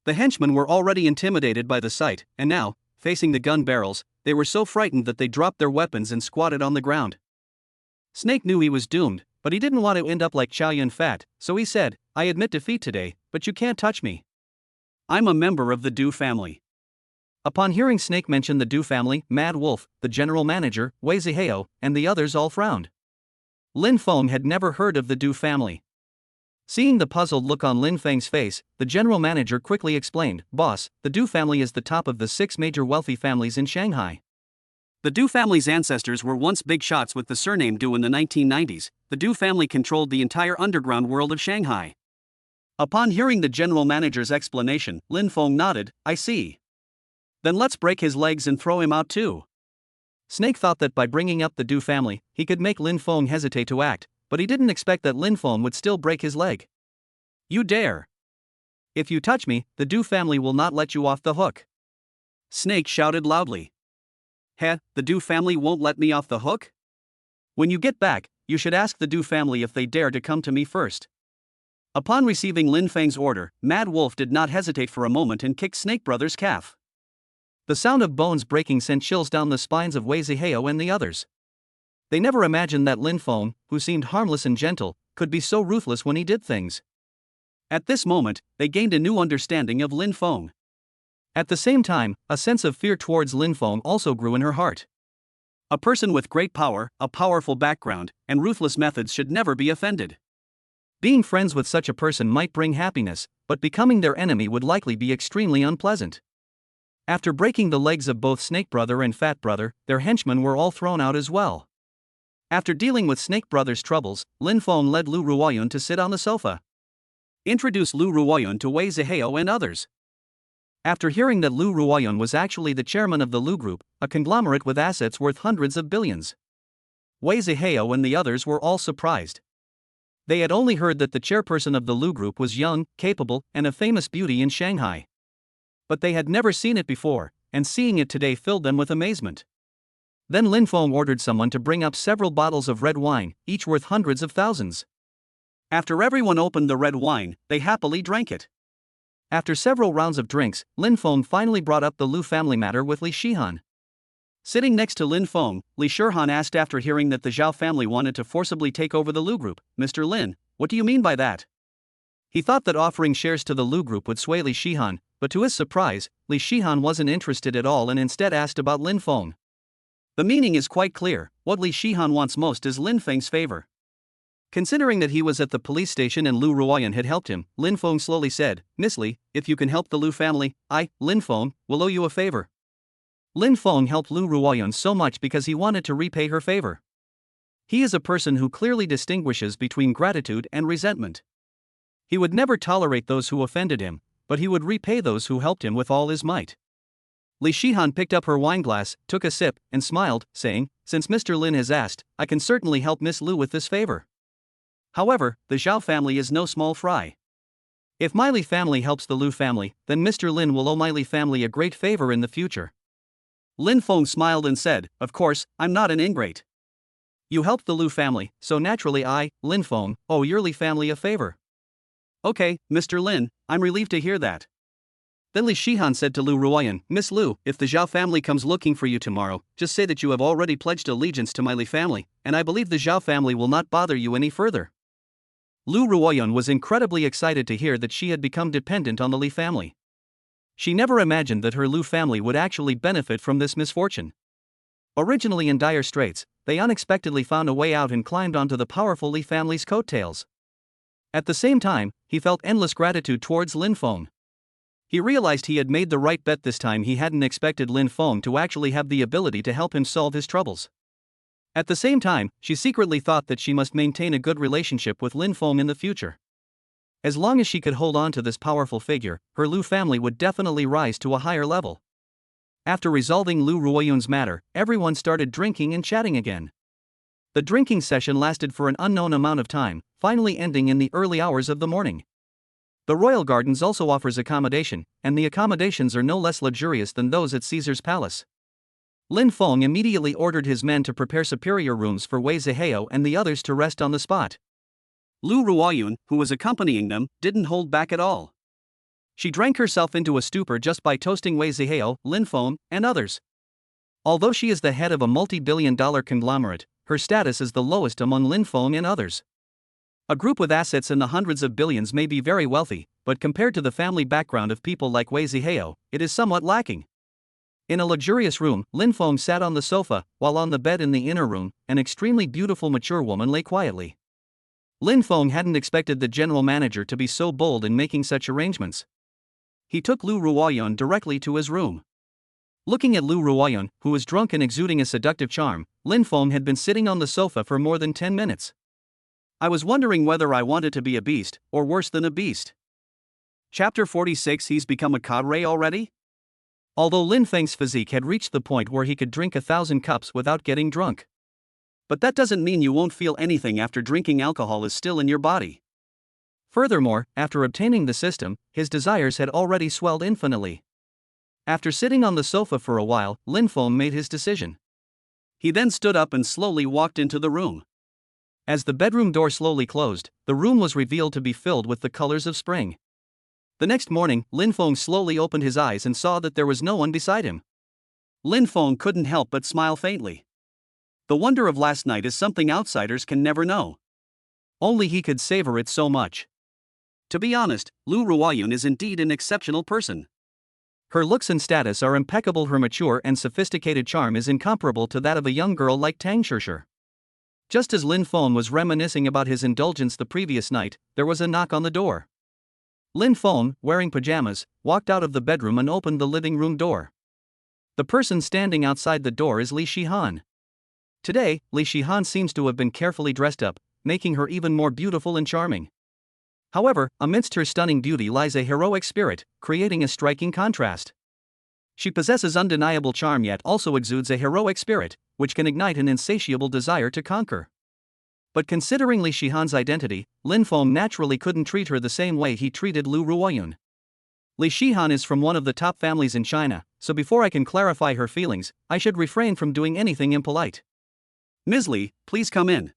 The henchmen were already intimidated by the sight, and now, facing the gun barrels, they were so frightened that they dropped their weapons and squatted on the ground. Snake knew he was doomed, but he didn't want to end up like Chow Yun Fat, so he said, "I admit defeat today, but you can't touch me. I'm a member of the Du family." Upon hearing Snake mention the Du family, Mad Wolf, the general manager, Wei Zihao, and the others all frowned. Lin Feng had never heard of the Du family. Seeing the puzzled look on Lin Feng's face, the general manager quickly explained, "Boss, the Du family is the top of the 6 major wealthy families in Shanghai. The Du family's ancestors were once big shots with the surname Du in the 1990s. The Du family controlled the entire underground world of Shanghai." Upon hearing the general manager's explanation, Lin Feng nodded, "I see. Then let's break his legs and throw him out too." Snake thought that by bringing up the Du family, he could make Lin Feng hesitate to act, but he didn't expect that Lin Feng would still break his leg. "You dare! If you touch me, the Du family will not let you off the hook." Snake shouted loudly. "Heh, the Du family won't let me off the hook? When you get back, you should ask the Du family if they dare to come to me first." Upon receiving Lin Feng's order, Mad Wolf did not hesitate for a moment and kicked Snake Brothers' calf. The sound of bones breaking sent chills down the spines of Wei Zihao and the others. They never imagined that Lin Feng, who seemed harmless and gentle, could be so ruthless when he did things. At this moment, they gained a new understanding of Lin Feng. At the same time, a sense of fear towards Lin Feng also grew in her heart. A person with great power, a powerful background, and ruthless methods should never be offended. Being friends with such a person might bring happiness, but becoming their enemy would likely be extremely unpleasant. After breaking the legs of both Snake Brother and Fat Brother, their henchmen were all thrown out as well. After dealing with Snake Brother's troubles, Lin Feng led Lu Ruoyun to sit on the sofa. Introduced Lu Ruoyun to Wei Zihao and others. After hearing that Lu Ruoyun was actually the chairman of the Lu Group, a conglomerate with assets worth hundreds of billions, Wei Zihao and the others were all surprised. They had only heard that the chairperson of the Lu Group was young, capable, and a famous beauty in Shanghai. But they had never seen it before, and seeing it today filled them with amazement. Then Lin Feng ordered someone to bring up several bottles of red wine, each worth hundreds of thousands. After everyone opened the red wine, they happily drank it. After several rounds of drinks, Lin Feng finally brought up the Lu family matter with Li Shihan. Sitting next to Lin Feng, Li Shihan asked after hearing that the Zhao family wanted to forcibly take over the Lu Group, "Mr. Lin, what do you mean by that?" He thought that offering shares to the Lu Group would sway Li Shihan, but to his surprise, Li Shihan wasn't interested at all and instead asked about Lin Feng. The meaning is quite clear: what Li Shihan wants most is Lin Feng's favor. Considering that he was at the police station and Lu Ruoyun had helped him, Lin Feng slowly said, "Miss Li, if you can help the Lu family, I, Lin Feng, will owe you a favor." Lin Feng helped Lu Ruoyun so much because he wanted to repay her favor. He is a person who clearly distinguishes between gratitude and resentment. He would never tolerate those who offended him, but he would repay those who helped him with all his might. Li Shihan picked up her wineglass, took a sip, and smiled, saying, "Since Mr. Lin has asked, I can certainly help Miss Lu with this favor. However, the Zhao family is no small fry. If my Li family helps the Lu family, then Mr. Lin will owe my Li family a great favor in the future." Lin Feng smiled and said, "Of course, I'm not an ingrate. You helped the Lu family, so naturally I, Lin Feng, owe your Li family a favor." "Okay, Mr. Lin, I'm relieved to hear that. Then Li Shihan said to Lu Ruoyan, Miss Lu, if the Zhao family comes looking for you tomorrow, just say that you have already pledged allegiance to my Li family, and I believe the Zhao family will not bother you any further. Lu Ruoyan was incredibly excited to hear that she had become dependent on the Li family. She never imagined that her Lu family would actually benefit from this misfortune. Originally in dire straits, they unexpectedly found a way out and climbed onto the powerful Li family's coattails. At the same time, he felt endless gratitude towards Lin Feng. He realized he had made the right bet this time. He hadn't expected Lin Feng to actually have the ability to help him solve his troubles. At the same time, she secretly thought that she must maintain a good relationship with Lin Feng in the future. As long as she could hold on to this powerful figure, her Lu family would definitely rise to a higher level. After resolving Lu Ruoyun's matter, everyone started drinking and chatting again. The drinking session lasted for an unknown amount of time, finally ending in the early hours of the morning. The Royal Gardens also offers accommodation, and the accommodations are no less luxurious than those at Caesar's palace. Lin Feng immediately ordered his men to prepare superior rooms for Wei Zihao and the others to rest on the spot. Lu Ruoyun, who was accompanying them, didn't hold back at all. She drank herself into a stupor just by toasting Wei Zihao, Lin Feng, and others. Although she is the head of a multi-billion-dollar conglomerate, her status is the lowest among Lin Feng and others. A group with assets in the hundreds of billions may be very wealthy, but compared to the family background of people like Wei Zihao, it is somewhat lacking. In a luxurious room, Lin Feng sat on the sofa, while on the bed in the inner room, an extremely beautiful mature woman lay quietly. Lin Feng hadn't expected the general manager to be so bold in making such arrangements. He took Lu Ruoyan directly to his room. Looking at Lu Ruoyan, who was drunk and exuding a seductive charm, Lin Feng had been sitting on the sofa for more than 10 minutes. I was wondering whether I wanted to be a beast, or worse than a beast. Chapter 46. He's become a cadre already? Although Lin Feng's physique had reached the point where he could drink 1,000 cups without getting drunk. But that doesn't mean you won't feel anything after drinking. Alcohol is still in your body. Furthermore, after obtaining the system, his desires had already swelled infinitely. After sitting on the sofa for a while, Lin Feng made his decision. He then stood up and slowly walked into the room. As the bedroom door slowly closed, the room was revealed to be filled with the colors of spring. The next morning, Lin Feng slowly opened his eyes and saw that there was no one beside him. Lin Feng couldn't help but smile faintly. The wonder of last night is something outsiders can never know. Only he could savor it so much. To be honest, Lu Ruoyun is indeed an exceptional person. Her looks and status are impeccable. Her mature and sophisticated charm is incomparable to that of a young girl like Tang Shishir. Just as Lin Feng was reminiscing about his indulgence the previous night, there was a knock on the door. Lin Feng, wearing pajamas, walked out of the bedroom and opened the living room door. The person standing outside the door is Li Shihan. Today, Li Shihan seems to have been carefully dressed up, making her even more beautiful and charming. However, amidst her stunning beauty lies a heroic spirit, creating a striking contrast. She possesses undeniable charm yet also exudes a heroic spirit, which can ignite an insatiable desire to conquer. But considering Li Shihan's identity, Lin Feng naturally couldn't treat her the same way he treated Lu Ruoyun. Li Shihan is from one of the top families in China, so before I can clarify her feelings, I should refrain from doing anything impolite. Ms. Li, please come in.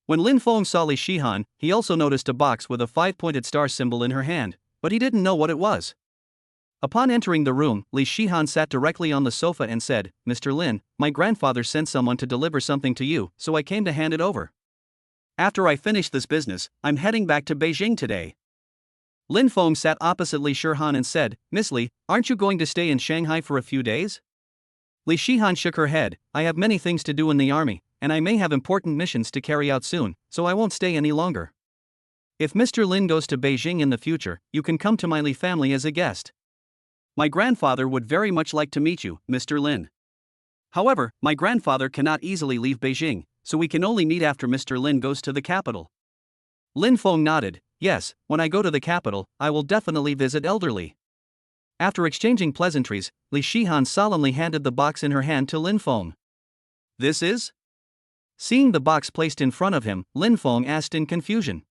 When Lin Feng saw Li Shihan, he also noticed a box with a 5-pointed star symbol in her hand, but he didn't know what it was. Upon entering the room, Li Shihan sat directly on the sofa and said, Mr. Lin, my grandfather sent someone to deliver something to you, so I came to hand it over. After I finish this business, I'm heading back to Beijing today. Lin Feng sat opposite Li Shihan and said, Miss Li, aren't you going to stay in Shanghai for a few days? Li Shihan shook her head. I have many things to do in the army, and I may have important missions to carry out soon, so I won't stay any longer. If Mr. Lin goes to Beijing in the future, you can come to my Li family as a guest. My grandfather would very much like to meet you, Mr. Lin. However, my grandfather cannot easily leave Beijing, so we can only meet after Mr. Lin goes to the capital. Lin Feng nodded. Yes, when I go to the capital, I will definitely visit elderly. After exchanging pleasantries, Li Shihan solemnly handed the box in her hand to Lin Feng. This is? Seeing the box placed in front of him, Lin Feng asked in confusion.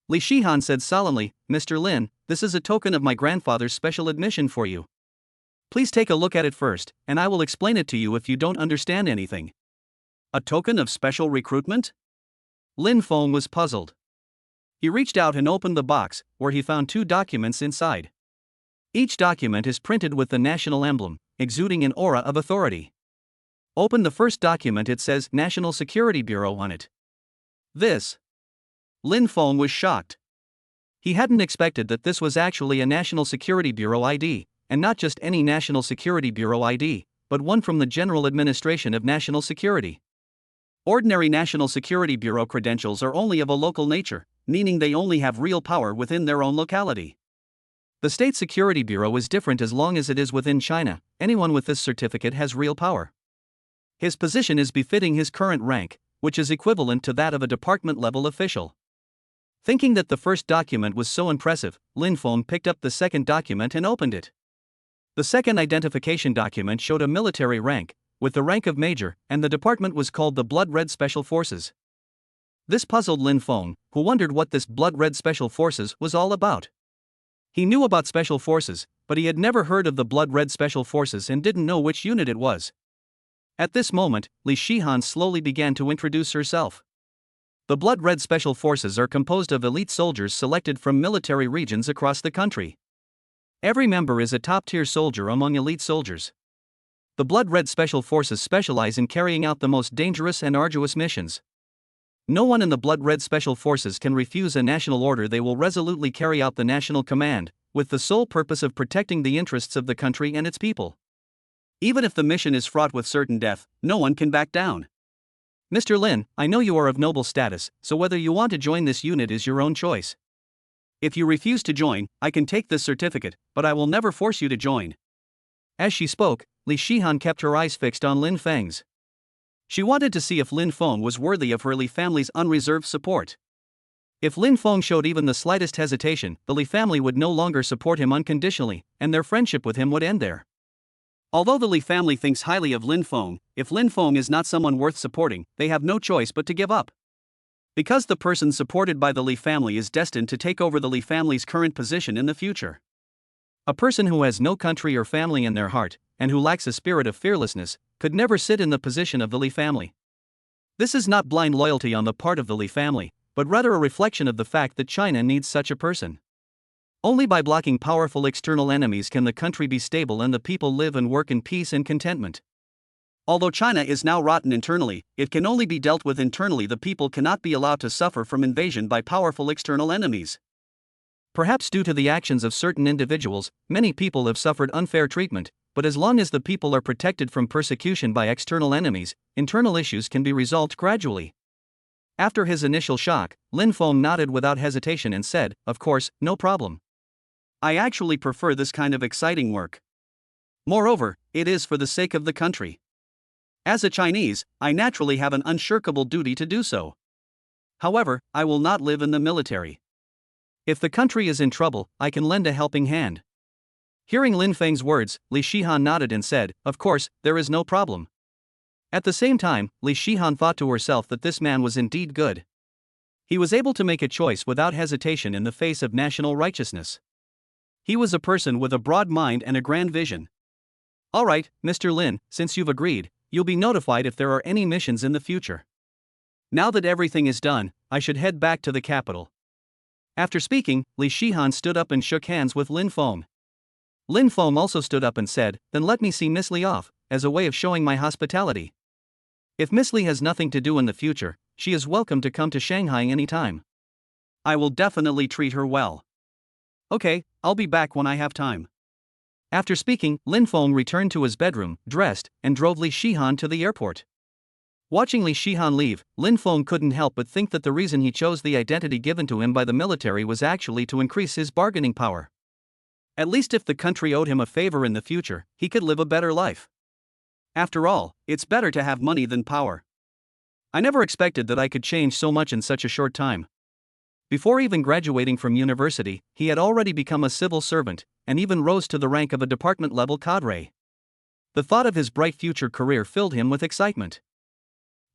Li Shihan said solemnly, Mr. Lin, this is a token of my grandfather's special admission for you. Please take a look at it first, and I will explain it to you if you don't understand anything. A token of special recruitment? Lin Feng was puzzled. He reached out and opened the box, where he found 2 documents inside. Each document is printed with the national emblem, exuding an aura of authority. Open the first document, it says National Security Bureau on it. This. Lin Feng was shocked. He hadn't expected that this was actually a National Security Bureau ID, and not just any National Security Bureau ID, but one from the General Administration of National Security. Ordinary National Security Bureau credentials are only of a local nature, meaning they only have real power within their own locality. The State Security Bureau is different as long as it is within China. Anyone with this certificate has real power. His position is befitting his current rank, which is equivalent to that of a department-level official. Thinking that the first document was so impressive, Lin Feng picked up the second document and opened it. The second identification document showed a military rank, with the rank of major, and the department was called the Blood Red Special Forces. This puzzled Lin Feng, who wondered what this Blood Red Special Forces was all about. He knew about Special Forces, but he had never heard of the Blood Red Special Forces and didn't know which unit it was. At this moment, Li Shihan slowly began to introduce herself. The Blood Red Special Forces are composed of elite soldiers selected from military regions across the country. Every member is a top-tier soldier among elite soldiers. The Blood Red Special Forces specialize in carrying out the most dangerous and arduous missions. No one in the Blood Red Special Forces can refuse a national order. They will resolutely carry out the national command, with the sole purpose of protecting the interests of the country and its people. Even if the mission is fraught with certain death, no one can back down. Mr. Lin, I know you are of noble status, so whether you want to join this unit is your own choice. If you refuse to join, I can take this certificate, but I will never force you to join. As she spoke, Li Shihan kept her eyes fixed on Lin Feng's. She wanted to see if Lin Feng was worthy of her Li family's unreserved support. If Lin Feng showed even the slightest hesitation, the Li family would no longer support him unconditionally, and their friendship with him would end there. Although the Li family thinks highly of Lin Feng, if Lin Feng is not someone worth supporting, they have no choice but to give up. Because the person supported by the Li family is destined to take over the Li family's current position in the future. A person who has no country or family in their heart, and who lacks a spirit of fearlessness, could never sit in the position of the Li family. This is not blind loyalty on the part of the Li family, but rather a reflection of the fact that China needs such a person. Only by blocking powerful external enemies can the country be stable and the people live and work in peace and contentment. Although China is now rotten internally, it can only be dealt with internally. The people cannot be allowed to suffer from invasion by powerful external enemies. Perhaps due to the actions of certain individuals, many people have suffered unfair treatment, but as long as the people are protected from persecution by external enemies, internal issues can be resolved gradually. After his initial shock, Lin Feng nodded without hesitation and said, "Of course, no problem. I actually prefer this kind of exciting work. Moreover, it is for the sake of the country. As a Chinese, I naturally have an unshirkable duty to do so. However, I will not live in the military. If the country is in trouble, I can lend a helping hand." Hearing Lin Feng's words, Li Shihan nodded and said, "Of course, there is no problem." At the same time, Li Shihan thought to herself that this man was indeed good. He was able to make a choice without hesitation in the face of national righteousness. He was a person with a broad mind and a grand vision. "All right, Mr. Lin, since you've agreed, you'll be notified if there are any missions in the future. Now that everything is done, I should head back to the capital." After speaking, Li Shihan stood up and shook hands with Lin Feng. Lin Feng also stood up and said, "Then let me see Miss Li off, as a way of showing my hospitality. If Miss Li has nothing to do in the future, she is welcome to come to Shanghai anytime. I will definitely treat her well. Okay, I'll be back when I have time." After speaking, Lin Feng returned to his bedroom, dressed, and drove Li Shihan to the airport. Watching Li Shihan leave, Lin Feng couldn't help but think that the reason he chose the identity given to him by the military was actually to increase his bargaining power. At least if the country owed him a favor in the future, he could live a better life. After all, it's better to have money than power. I never expected that I could change so much in such a short time. Before even graduating from university, he had already become a civil servant, and even rose to the rank of a department-level cadre. The thought of his bright future career filled him with excitement.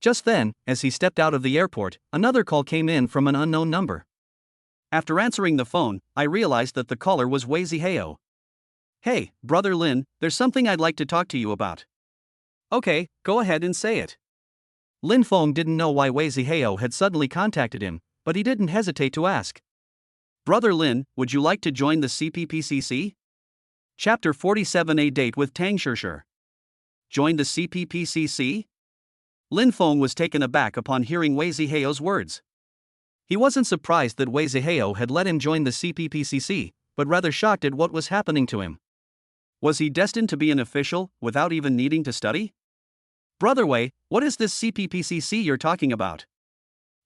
Just then, as he stepped out of the airport, another call came in from an unknown number. After answering the phone, I realized that the caller was Wei Zihao. "Hey, Brother Lin, there's something I'd like to talk to you about." "Okay, go ahead and say it." Lin Feng didn't know why Wei Zihao had suddenly contacted him, but he didn't hesitate to ask. "Brother Lin, would you like to join the CPPCC?" Chapter 47, A Date with Tang Shishir. Join the CPPCC? Lin Feng was taken aback upon hearing Wei Zihao's words. He wasn't surprised that Wei Zihao had let him join the CPPCC, but rather shocked at what was happening to him. Was he destined to be an official, without even needing to study? Brother Wei, what is this CPPCC you're talking about?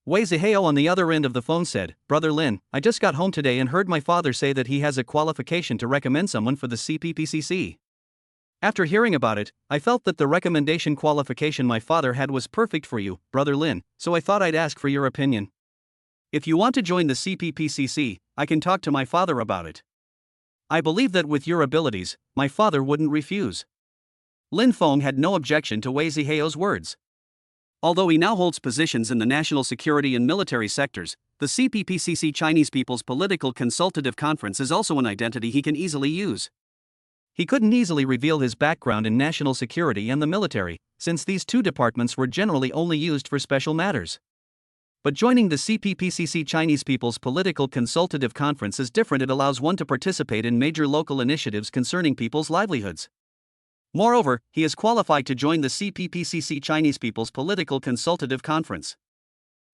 Wei Zihao on the other end of the phone said, Brother Lin, I just got home today and heard my father say that he has a qualification to recommend someone for the CPPCC. After hearing about it, I felt that the recommendation qualification my father had was perfect for you, Brother Lin, so I thought I'd ask for your opinion. If you want to join the CPPCC, I can talk to my father about it. I believe that with your abilities, my father wouldn't refuse. Lin Feng had no objection to Wei Zihao's words. Although he now holds positions in the national security and military sectors, the CPPCC Chinese People's Political Consultative Conference is also an identity he can easily use. He couldn't easily reveal his background in national security and the military, since these two departments were generally only used for special matters. But joining the CPPCC Chinese People's Political Consultative Conference is different. It allows one to participate in major local initiatives concerning people's livelihoods. Moreover, he is qualified to join the CPPCC Chinese People's Political Consultative Conference.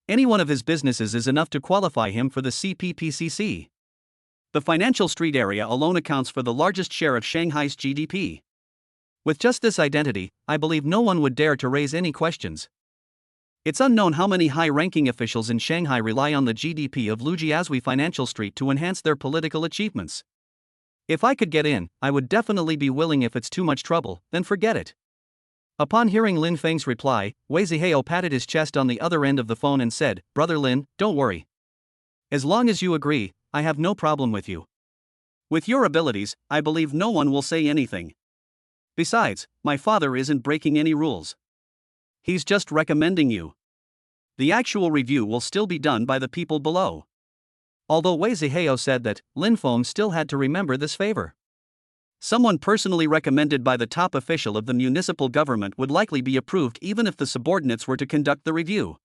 Any one of his businesses is enough to qualify him for the CPPCC. The financial street area alone accounts for the largest share of Shanghai's GDP. With just this identity, I believe no one would dare to raise any questions. It's unknown how many high-ranking officials in Shanghai rely on the GDP of Lujiazui Financial Street to enhance their political achievements. If I could get in, I would definitely be willing. If it's too much trouble, then forget it. Upon hearing Lin Feng's reply, Wei Zihao patted his chest on the other end of the phone and said, Brother Lin, don't worry. As long as you agree, I have no problem with you. With your abilities, I believe no one will say anything. Besides, my father isn't breaking any rules. He's just recommending you. The actual review will still be done by the people below. Although Wei Zihao said that, Lin Feng still had to remember this favor. Someone personally recommended by the top official of the municipal government would likely be approved even if the subordinates were to conduct the review.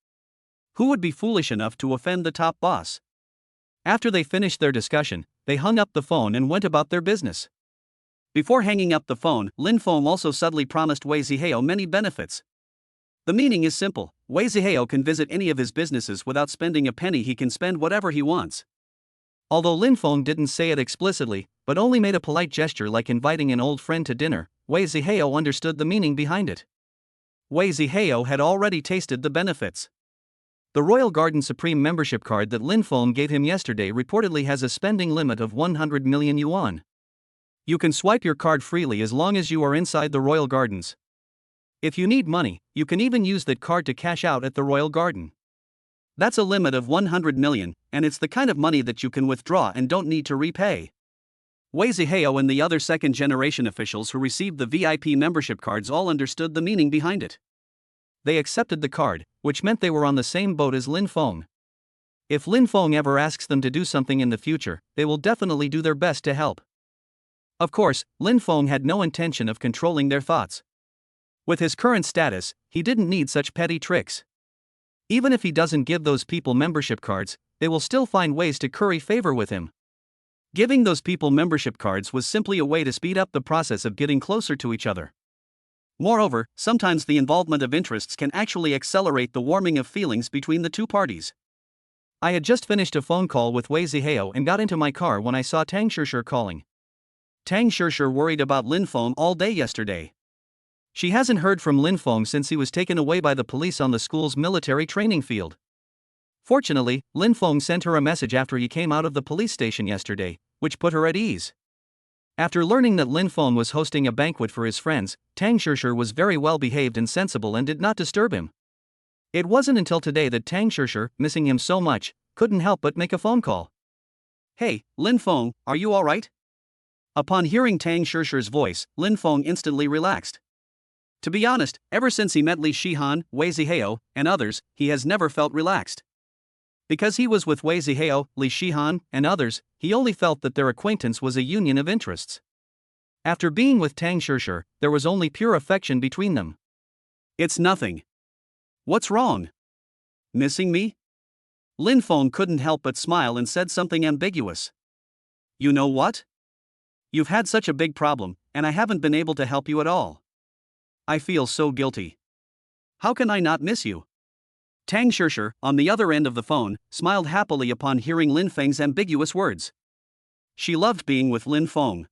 Who would be foolish enough to offend the top boss? After they finished their discussion, they hung up the phone and went about their business. Before hanging up the phone, Lin Feng also subtly promised Wei Zihao many benefits. The meaning is simple: Wei Zihao can visit any of his businesses without spending a penny. He can spend whatever he wants. Although Lin Feng didn't say it explicitly, but only made a polite gesture like inviting an old friend to dinner, Wei Zihao understood the meaning behind it. Wei Zihao had already tasted the benefits. The Royal Garden Supreme membership card that Lin Feng gave him yesterday reportedly has a spending limit of 100 million yuan. You can swipe your card freely as long as you are inside the Royal Gardens. If you need money, you can even use that card to cash out at the Royal Garden. That's a limit of 100 million, and it's the kind of money that you can withdraw and don't need to repay. Wei Zihao and the other second-generation officials who received the VIP membership cards all understood the meaning behind it. They accepted the card, which meant they were on the same boat as Lin Feng. If Lin Feng ever asks them to do something in the future, they will definitely do their best to help. Of course, Lin Feng had no intention of controlling their thoughts. With his current status, he didn't need such petty tricks. Even if he doesn't give those people membership cards, they will still find ways to curry favor with him. Giving those people membership cards was simply a way to speed up the process of getting closer to each other. Moreover, sometimes the involvement of interests can actually accelerate the warming of feelings between the two parties. I had just finished a phone call with Wei Zihao and got into my car when I saw Tang Shishir calling. Tang Shishir worried about Lin Feng all day yesterday. She hasn't heard from Lin Feng since he was taken away by the police on the school's military training field. Fortunately, Lin Feng sent her a message after he came out of the police station yesterday, which put her at ease. After learning that Lin Feng was hosting a banquet for his friends, Tang Shishir was very well behaved and sensible and did not disturb him. It wasn't until today that Tang Shishir, missing him so much, couldn't help but make a phone call. Hey, Lin Feng, are you alright? Upon hearing Tang Shishir's voice, Lin Feng instantly relaxed. To be honest, ever since he met Li Shihan, Wei Zihao, and others, he has never felt relaxed. Because he was with Wei Zihao, Li Shihan, and others, he only felt that their acquaintance was a union of interests. After being with Tang Shishir, there was only pure affection between them. It's nothing. What's wrong? Missing me? Lin Feng couldn't help but smile and said something ambiguous. You know what? You've had such a big problem, and I haven't been able to help you at all. I feel so guilty. How can I not miss you? Tang Shishir, on the other end of the phone, smiled happily upon hearing Lin Feng's ambiguous words. She loved being with Lin Feng.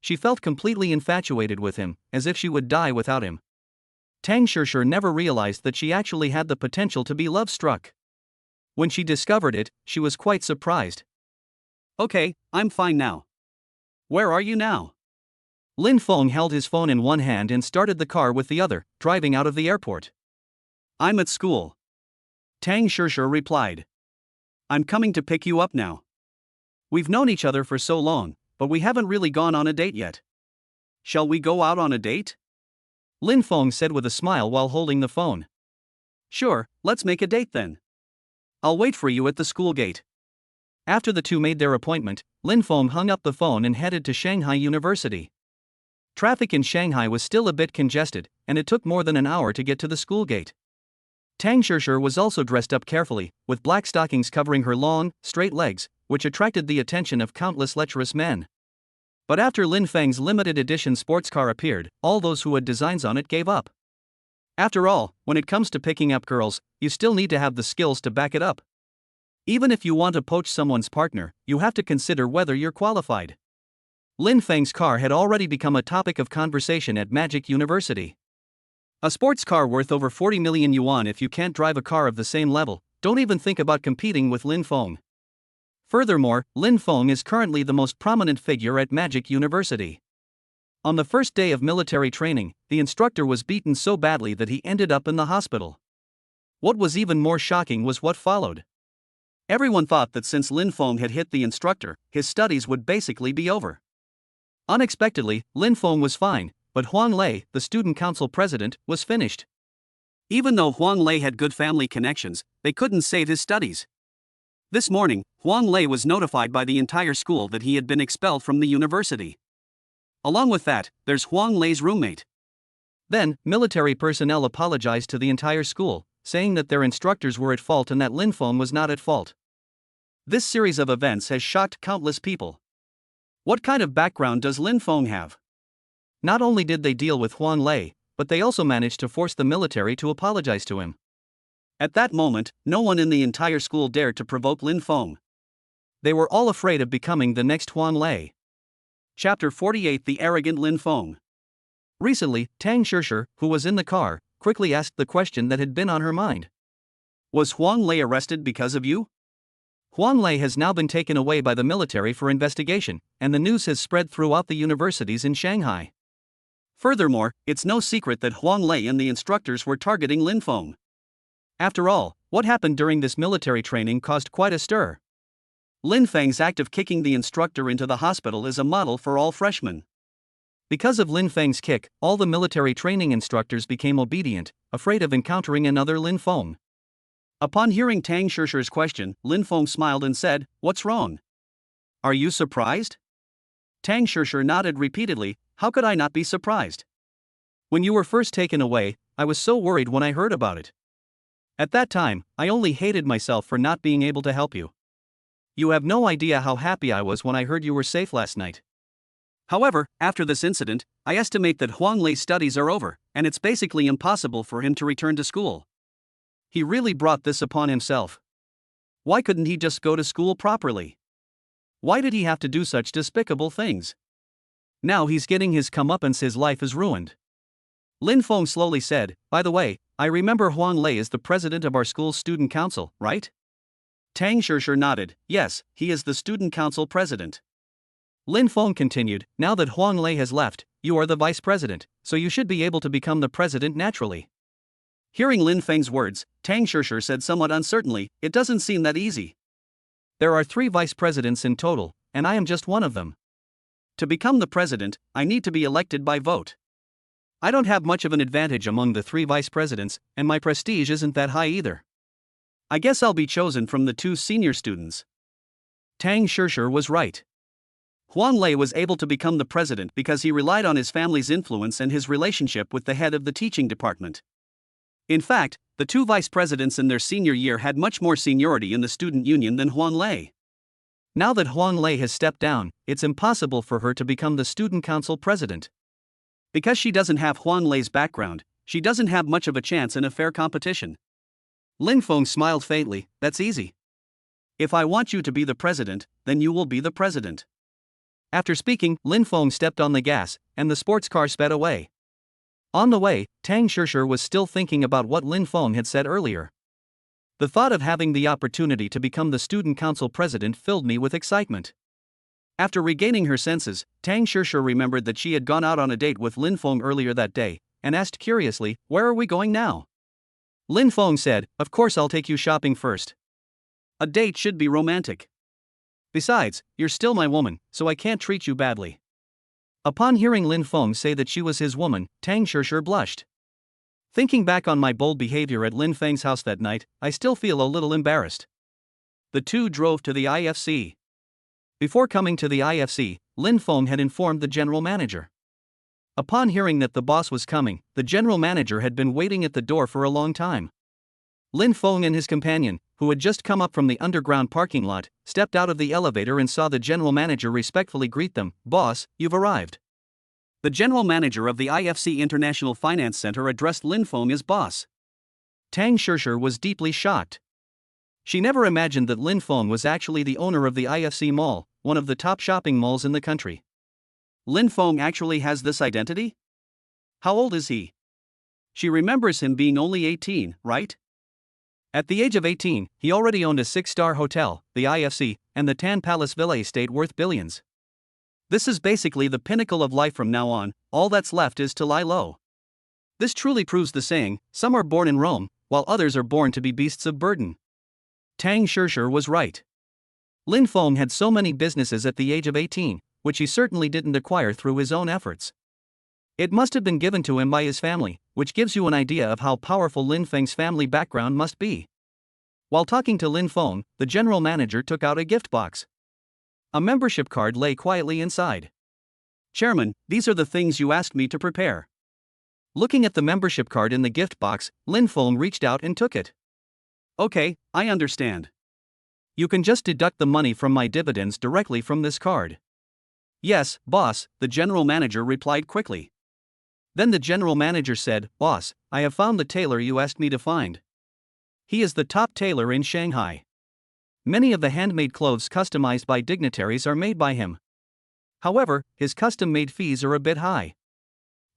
She felt completely infatuated with him, as if she would die without him. Tang Shishir never realized that she actually had the potential to be love-struck. When she discovered it, she was quite surprised. Okay, I'm fine now. Where are you now? Lin Feng held his phone in one hand and started the car with the other, driving out of the airport. I'm at school. Tang Shishir replied. I'm coming to pick you up now. We've known each other for so long, but we haven't really gone on a date yet. Shall we go out on a date? Lin Feng said with a smile while holding the phone. Sure, let's make a date then. I'll wait for you at the school gate. After the two made their appointment, Lin Feng hung up the phone and headed to Shanghai University. Traffic in Shanghai was still a bit congested, and it took more than an hour to get to the school gate. Tang Shishir was also dressed up carefully, with black stockings covering her long, straight legs, which attracted the attention of countless lecherous men. But after Lin Feng's limited edition sports car appeared, all those who had designs on it gave up. After all, when it comes to picking up girls, you still need to have the skills to back it up. Even if you want to poach someone's partner, you have to consider whether you're qualified. Lin Feng's car had already become a topic of conversation at Magic University. A sports car worth over 40 million yuan. If you can't drive a car of the same level, don't even think about competing with Lin Feng. Furthermore, Lin Feng is currently the most prominent figure at Magic University. On the first day of military training, the instructor was beaten so badly that he ended up in the hospital. What was even more shocking was what followed. Everyone thought that since Lin Feng had hit the instructor, his studies would basically be over. Unexpectedly, Lin Feng was fine, but Huang Lei, the student council president, was finished. Even though Huang Lei had good family connections, they couldn't save his studies. This morning, Huang Lei was notified by the entire school that he had been expelled from the university. Along with that, there's Huang Lei's roommate. Then, military personnel apologized to the entire school, saying that their instructors were at fault and that Lin Feng was not at fault. This series of events has shocked countless people. What kind of background does Lin Feng have? Not only did they deal with Huang Lei, but they also managed to force the military to apologize to him. At that moment, no one in the entire school dared to provoke Lin Feng. They were all afraid of becoming the next Huang Lei. Chapter 48: The Arrogant Lin Feng. Recently, Tang Shishir, who was in the car, quickly asked the question that had been on her mind. Was Huang Lei arrested because of you? Huang Lei has now been taken away by the military for investigation, and the news has spread throughout the universities in Shanghai. Furthermore, it's no secret that Huang Lei and the instructors were targeting Lin Feng. After all, what happened during this military training caused quite a stir. Lin Feng's act of kicking the instructor into the hospital is a model for all freshmen. Because of Lin Feng's kick, all the military training instructors became obedient, afraid of encountering another Lin Feng. Upon hearing Tang Shishir's question, Lin Feng smiled and said, "What's wrong? Are you surprised?" Tang Shishir nodded repeatedly. How could I not be surprised? When you were first taken away, I was so worried when I heard about it. At that time, I only hated myself for not being able to help you. You have no idea how happy I was when I heard you were safe last night. However, after this incident, I estimate that Huang Lei's studies are over, and it's basically impossible for him to return to school. He really brought this upon himself. Why couldn't he just go to school properly? Why did he have to do such despicable things? Now he's getting his comeuppance. His life is ruined. Lin Feng slowly said, "By the way, I remember Huang Lei is the president of our school's student council, right?" Tang Shishir nodded. Yes, he is the student council president. Lin Feng continued, "Now that Huang Lei has left, you are the vice president, so you should be able to become the president naturally." Hearing Lin Feng's words, Tang Shishir said somewhat uncertainly, "It doesn't seem that easy. There are 3 vice presidents in total, and I am just one of them. To become the president, I need to be elected by vote. I don't have much of an advantage among the 3 vice presidents, and my prestige isn't that high either. I guess I'll be chosen from the 2 senior students." Tang Shishir was right. Huang Lei was able to become the president because he relied on his family's influence and his relationship with the head of the teaching department. In fact, the 2 vice presidents in their senior year had much more seniority in the student union than Huang Lei. Now that Huang Lei has stepped down, it's impossible for her to become the student council president. Because she doesn't have Huang Lei's background, she doesn't have much of a chance in a fair competition. Lin Feng smiled faintly. That's easy. If I want you to be the president, then you will be the president. After speaking, Lin Feng stepped on the gas, and the sports car sped away. On the way, Tang Shishir was still thinking about what Lin Feng had said earlier. The thought of having the opportunity to become the student council president filled me with excitement. After regaining her senses, Tang Shishir remembered that she had gone out on a date with Lin Feng earlier that day, and asked curiously, "Where are we going now?" Lin Feng said, "Of course I'll take you shopping first. A date should be romantic. Besides, you're still my woman, so I can't treat you badly." Upon hearing Lin Feng say that she was his woman, Tang Shishir blushed. Thinking back on my bold behavior at Lin Feng's house that night, I still feel a little embarrassed. The two drove to the IFC. Before coming to the IFC, Lin Feng had informed the general manager. Upon hearing that the boss was coming, the general manager had been waiting at the door for a long time. Lin Feng and his companion, who had just come up from the underground parking lot, stepped out of the elevator and saw the general manager respectfully greet them. "Boss, you've arrived." The general manager of the IFC International Finance Center addressed Lin Feng as boss. Tang Shishir was deeply shocked. She never imagined that Lin Feng was actually the owner of the IFC Mall, one of the top shopping malls in the country. Lin Feng actually has this identity? How old is he? She remembers him being only 18, right? At the age of 18, he already owned a 6-star hotel, the IFC, and the Tan Palace Villa estate worth billions. This is basically the pinnacle of life from now on. All that's left is to lie low. This truly proves the saying, some are born in Rome, while others are born to be beasts of burden. Tang Shishir was right. Lin Feng had so many businesses at the age of 18, which he certainly didn't acquire through his own efforts. It must have been given to him by his family, which gives you an idea of how powerful Lin Feng's family background must be. While talking to Lin Feng, the general manager took out a gift box. A membership card lay quietly inside. "Chairman, these are the things you asked me to prepare." Looking at the membership card in the gift box, Lin Feng reached out and took it. "Okay, I understand. You can just deduct the money from my dividends directly from this card." "Yes, boss," the general manager replied quickly. Then the general manager said, "Boss, I have found the tailor you asked me to find. He is the top tailor in Shanghai. Many of the handmade clothes customized by dignitaries are made by him. However, his custom-made fees are a bit high."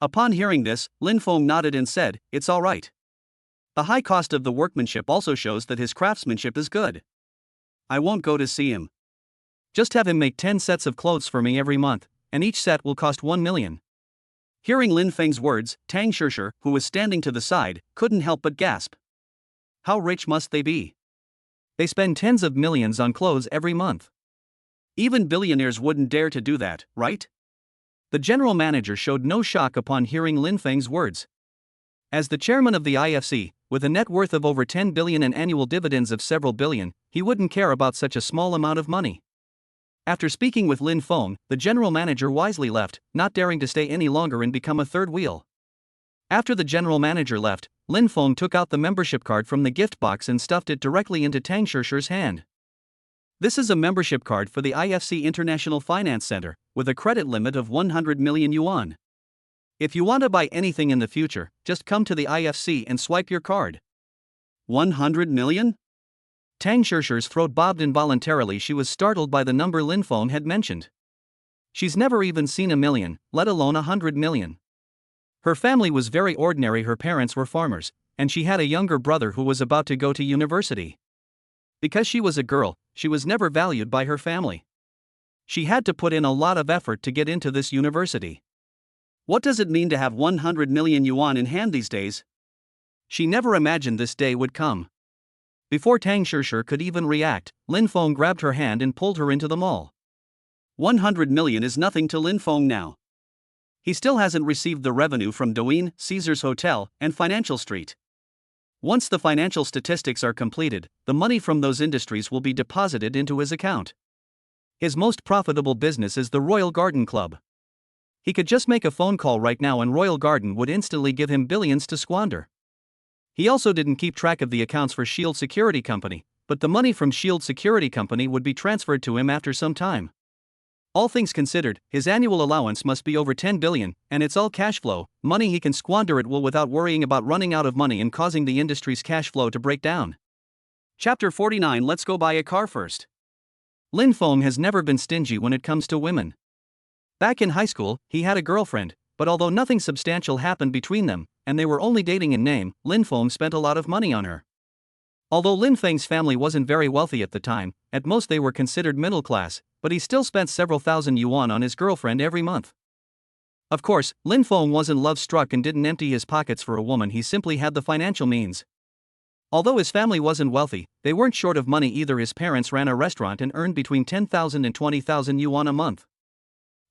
Upon hearing this, Lin Feng nodded and said, "It's all right. The high cost of the workmanship also shows that his craftsmanship is good. I won't go to see him. Just have him make 10 sets of clothes for me every month, and each set will cost 1 million. Hearing Lin Feng's words, Tang Shishir, who was standing to the side, couldn't help but gasp. How rich must they be? They spend tens of millions on clothes every month. Even billionaires wouldn't dare to do that, right? The general manager showed no shock upon hearing Lin Feng's words. As the chairman of the IFC, with a net worth of over 10 billion and annual dividends of several billion, he wouldn't care about such a small amount of money. After speaking with Lin Feng, the general manager wisely left, not daring to stay any longer and become a third wheel. After the general manager left, Lin Feng took out the membership card from the gift box and stuffed it directly into Tang Shishir's hand. "This is a membership card for the IFC International Finance Center, with a credit limit of 100 million yuan. If you want to buy anything in the future, just come to the IFC and swipe your card." 100 million? Tang Shishir's throat bobbed involuntarily. She was startled by the number Lin Feng had mentioned. She's never even seen a million, let alone 100 million. Her family was very ordinary. Her parents were farmers, and she had a younger brother who was about to go to university. Because she was a girl, she was never valued by her family. She had to put in a lot of effort to get into this university. What does it mean to have 100 million yuan in hand these days? She never imagined this day would come. Before Tang Shishir could even react, Lin Feng grabbed her hand and pulled her into the mall. 100 million is nothing to Lin Feng now. He still hasn't received the revenue from Douyin, Caesar's Hotel, and Financial Street. Once the financial statistics are completed, the money from those industries will be deposited into his account. His most profitable business is the Royal Garden Club. He could just make a phone call right now and Royal Garden would instantly give him billions to squander. He also didn't keep track of the accounts for Shield Security Company, but the money from Shield Security Company would be transferred to him after some time. All things considered, his annual allowance must be over 10 billion, and it's all cash flow, money he can squander at will without worrying about running out of money and causing the industry's cash flow to break down. Chapter 49. Let's go buy a car first. Lin Feng has never been stingy when it comes to women. Back in high school, he had a girlfriend, but although nothing substantial happened between them, and they were only dating in name, Lin Feng spent a lot of money on her. Although Lin Feng's family wasn't very wealthy at the time, at most they were considered middle class, but he still spent several thousand yuan on his girlfriend every month. Of course, Lin Feng wasn't love-struck and didn't empty his pockets for a woman, he simply had the financial means. Although his family wasn't wealthy, they weren't short of money either. His parents ran a restaurant and earned between 10,000 and 20,000 yuan a month.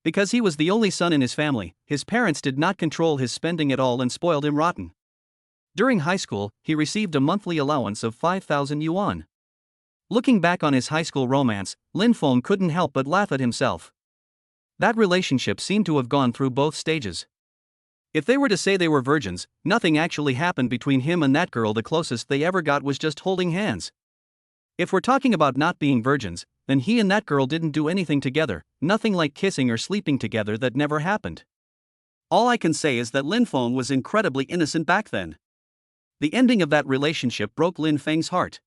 Because he was the only son in his family, his parents did not control his spending at all and spoiled him rotten. During high school, he received a monthly allowance of 5,000 yuan. Looking back on his high school romance, Lin Feng couldn't help but laugh at himself. That relationship seemed to have gone through both stages. If they were to say they were virgins, nothing actually happened between him and that girl. The closest they ever got was just holding hands. If we're talking about not being virgins, then he and that girl didn't do anything together, nothing like kissing or sleeping together. That never happened. All I can say is that Lin Feng was incredibly innocent back then. The ending of that relationship broke Lin Feng's heart.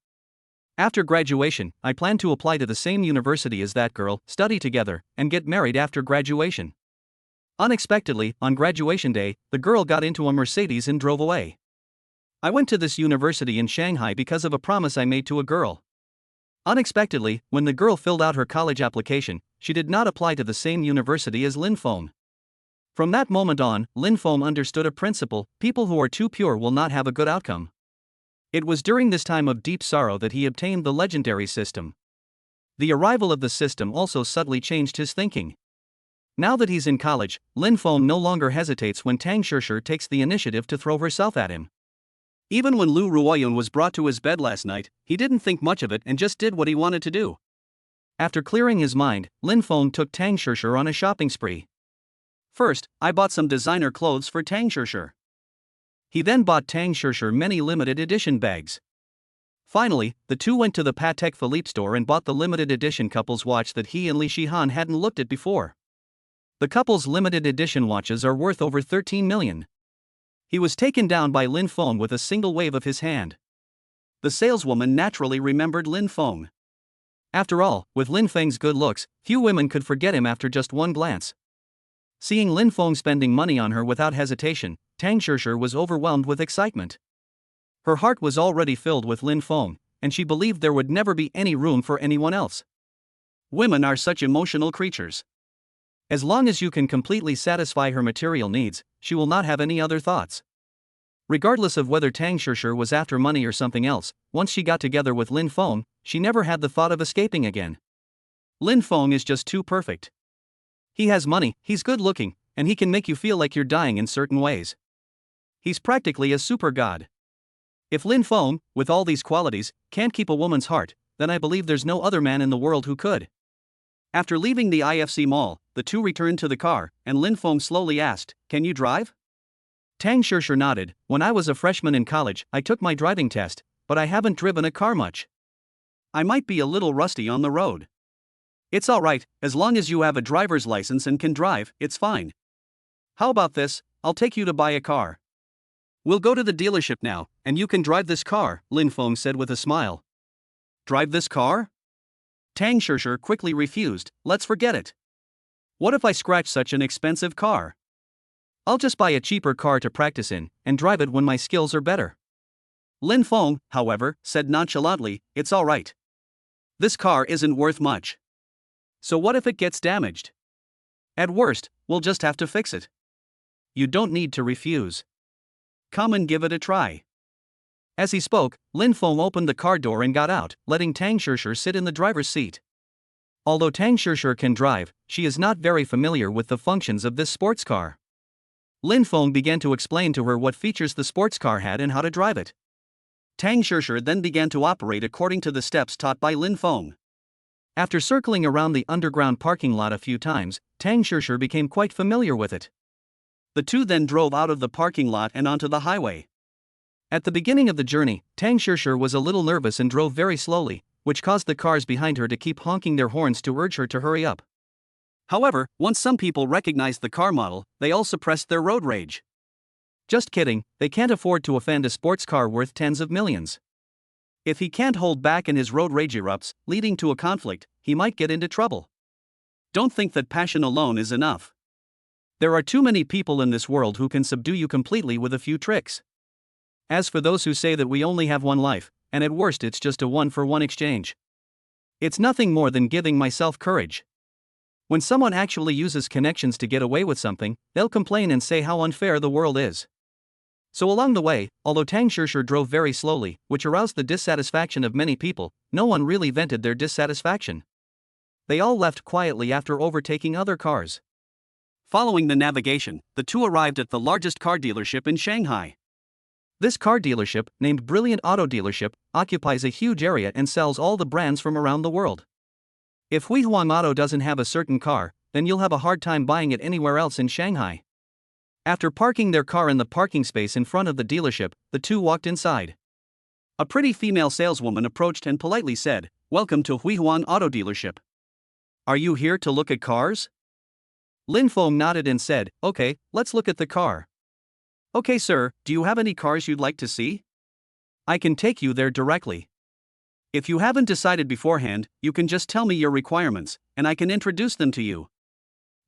After graduation, I plan to apply to the same university as that girl, study together, and get married after graduation. Unexpectedly, on graduation day, the girl got into a Mercedes and drove away. I went to this university in Shanghai because of a promise I made to a girl. Unexpectedly, when the girl filled out her college application, she did not apply to the same university as Lin Feng. From that moment on, Lin Feng understood a principle: people who are too pure will not have a good outcome. It was during this time of deep sorrow that he obtained the legendary system. The arrival of the system also subtly changed his thinking. Now that he's in college, Lin Feng no longer hesitates when Tang Shishir takes the initiative to throw herself at him. Even when Lu Ruoyun was brought to his bed last night, he didn't think much of it and just did what he wanted to do. After clearing his mind, Lin Feng took Tang Shishir on a shopping spree. First, I bought some designer clothes for Tang Shishir. He then bought Tang Shishir many limited edition bags. Finally, the two went to the Patek Philippe store and bought the limited edition couple's watch that he and Li Shihan hadn't looked at before. The couple's limited edition watches are worth over 13 million. He was taken down by Lin Feng with a single wave of his hand. The saleswoman naturally remembered Lin Feng. After all, with Lin Feng's good looks, few women could forget him after just one glance. Seeing Lin Feng spending money on her without hesitation, Tang Shishir was overwhelmed with excitement. Her heart was already filled with Lin Feng, and she believed there would never be any room for anyone else. Women are such emotional creatures. As long as you can completely satisfy her material needs, she will not have any other thoughts. Regardless of whether Tang Shishir was after money or something else, once she got together with Lin Feng, she never had the thought of escaping again. Lin Feng is just too perfect. He has money, he's good looking, and he can make you feel like you're dying in certain ways. He's practically a super god. If Lin Feng, with all these qualities, can't keep a woman's heart, then I believe there's no other man in the world who could. After leaving the IFC mall, the two returned to the car, and Lin Feng slowly asked, "Can you drive?" Tang Shishir nodded. "When I was a freshman in college, I took my driving test, but I haven't driven a car much. I might be a little rusty on the road." "It's alright, as long as you have a driver's license and can drive, it's fine. How about this, I'll take you to buy a car. We'll go to the dealership now, and you can drive this car," Lin Feng said with a smile. "Drive this car?" Tang Shishir quickly refused. "Let's forget it. What if I scratch such an expensive car? I'll just buy a cheaper car to practice in, and drive it when my skills are better." Lin Feng, however, said nonchalantly, "It's alright. This car isn't worth much. So what if it gets damaged? At worst, we'll just have to fix it. You don't need to refuse. Come and give it a try." As he spoke, Lin Feng opened the car door and got out, letting Tang Shishir sit in the driver's seat. Although Tang Shishir can drive, she is not very familiar with the functions of this sports car. Lin Feng began to explain to her what features the sports car had and how to drive it. Tang Shishir then began to operate according to the steps taught by Lin Feng. After circling around the underground parking lot a few times, Tang Shishir became quite familiar with it. The two then drove out of the parking lot and onto the highway. At the beginning of the journey, Tang Shishir was a little nervous and drove very slowly, which caused the cars behind her to keep honking their horns to urge her to hurry up. However, once some people recognized the car model, they all suppressed their road rage. Just kidding, they can't afford to offend a sports car worth tens of millions. If he can't hold back and his road rage erupts, leading to a conflict, he might get into trouble. Don't think that passion alone is enough. There are too many people in this world who can subdue you completely with a few tricks. As for those who say that we only have one life, and at worst it's just a one-for-one exchange, it's nothing more than giving myself courage. When someone actually uses connections to get away with something, they'll complain and say how unfair the world is. So along the way, although Tang Shishir drove very slowly, which aroused the dissatisfaction of many people, no one really vented their dissatisfaction. They all left quietly after overtaking other cars. Following the navigation, the two arrived at the largest car dealership in Shanghai. This car dealership, named Brilliant Auto Dealership, occupies a huge area and sells all the brands from around the world. If Hui Huang Auto doesn't have a certain car, then you'll have a hard time buying it anywhere else in Shanghai. After parking their car in the parking space in front of the dealership, the two walked inside. A pretty female saleswoman approached and politely said, "Welcome to Hui Huang Auto Dealership. Are you here to look at cars?" Lin Feng nodded and said, "Okay, let's look at the car." "Okay sir, do you have any cars you'd like to see? I can take you there directly. If you haven't decided beforehand, you can just tell me your requirements, and I can introduce them to you."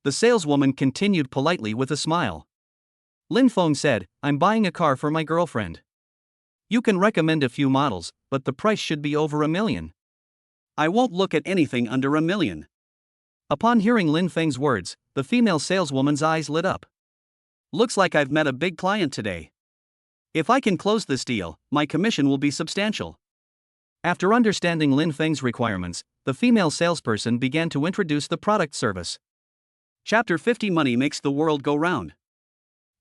The saleswoman continued politely with a smile. Lin Feng said, "I'm buying a car for my girlfriend. You can recommend a few models, but the price should be over $1 million. I won't look at anything under $1 million. Upon hearing Lin Feng's words, the female saleswoman's eyes lit up. "Looks like I've met a big client today. If I can close this deal, my commission will be substantial." After understanding Lin Feng's requirements, the female salesperson began to introduce the product service. Chapter 50 Money Makes the World Go Round.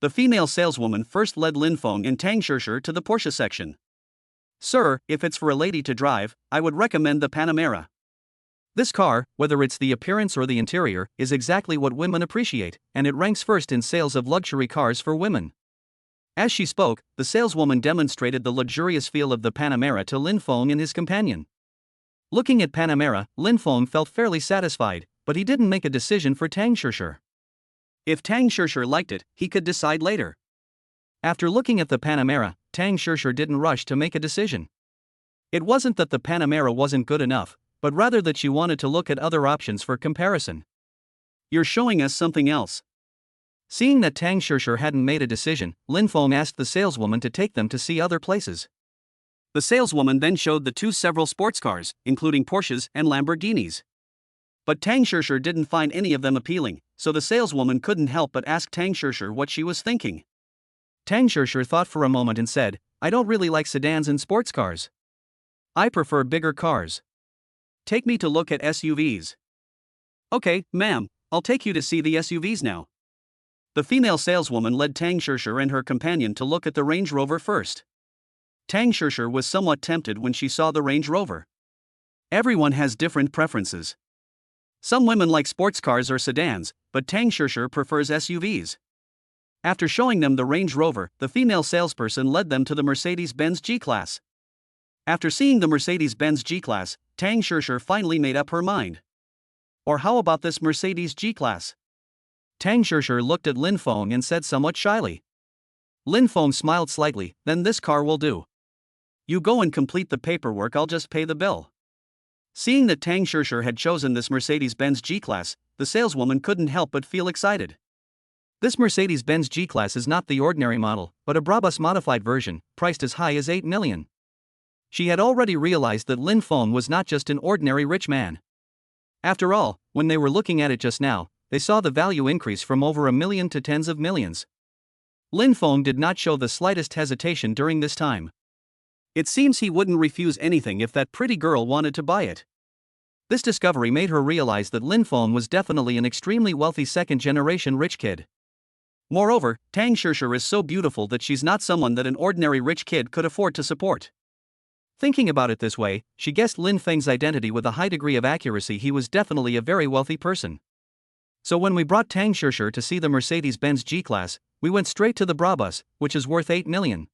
The female saleswoman first led Lin Feng and Tang Shishir to the Porsche section. "Sir, if it's for a lady to drive, I would recommend the Panamera. This car, whether it's the appearance or the interior, is exactly what women appreciate, and it ranks first in sales of luxury cars for women." As she spoke, the saleswoman demonstrated the luxurious feel of the Panamera to Lin Feng and his companion. Looking at Panamera, Lin Feng felt fairly satisfied, but he didn't make a decision for Tang Shishir. If Tang Shishir liked it, he could decide later. After looking at the Panamera, Tang Shishir didn't rush to make a decision. It wasn't that the Panamera wasn't good enough, but rather that she wanted to look at other options for comparison. "You're showing us something else." Seeing that Tang Shishir hadn't made a decision, Lin Feng asked the saleswoman to take them to see other places. The saleswoman then showed the two several sports cars, including Porsches and Lamborghinis. But Tang Shishir didn't find any of them appealing, so the saleswoman couldn't help but ask Tang Shishir what she was thinking. Tang Shishir thought for a moment and said, "I don't really like sedans and sports cars. I prefer bigger cars. Take me to look at SUVs." "Okay, ma'am, I'll take you to see the SUVs now." The female saleswoman led Tang Shishir and her companion to look at the Range Rover first. Tang Shishir was somewhat tempted when she saw the Range Rover. Everyone has different preferences. Some women like sports cars or sedans, but Tang Shishir prefers SUVs. After showing them the Range Rover, the female salesperson led them to the Mercedes-Benz G-Class. After seeing the Mercedes-Benz G-Class, Tang Shishir finally made up her mind. "Or how about this Mercedes G-Class?" Tang Shishir looked at Lin Feng and said somewhat shyly. Lin Feng smiled slightly, "Then this car will do. You go and complete the paperwork, I'll just pay the bill." Seeing that Tang Shishir had chosen this Mercedes-Benz G-Class, the saleswoman couldn't help but feel excited. This Mercedes-Benz G-Class is not the ordinary model, but a Brabus modified version, priced as high as $8 million. She had already realized that Lin Feng was not just an ordinary rich man. After all, when they were looking at it just now, they saw the value increase from over $1 million to tens of millions. Lin Feng did not show the slightest hesitation during this time. It seems he wouldn't refuse anything if that pretty girl wanted to buy it. This discovery made her realize that Lin Feng was definitely an extremely wealthy second-generation rich kid. Moreover, Tang Shishir is so beautiful that she's not someone that an ordinary rich kid could afford to support. Thinking about it this way, she guessed Lin Feng's identity with a high degree of accuracy. He was definitely a very wealthy person. So when we brought Tang Shishir to see the Mercedes-Benz G-Class, we went straight to the Brabus, which is worth $8 million.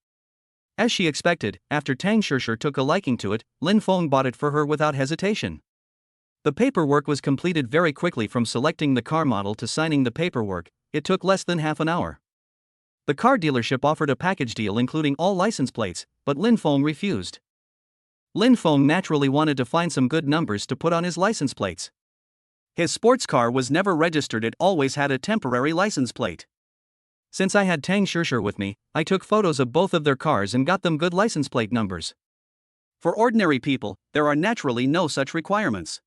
As she expected, after Tang Shishir took a liking to it, Lin Feng bought it for her without hesitation. The paperwork was completed very quickly. From selecting the car model to signing the paperwork, it took less than half an hour. The car dealership offered a package deal including all license plates, but Lin Feng refused. Lin Feng naturally wanted to find some good numbers to put on his license plates. His sports car was never registered, it always had a temporary license plate. Since I had Tang Shishir with me, I took photos of both of their cars and got them good license plate numbers. For ordinary people, there are naturally no such requirements.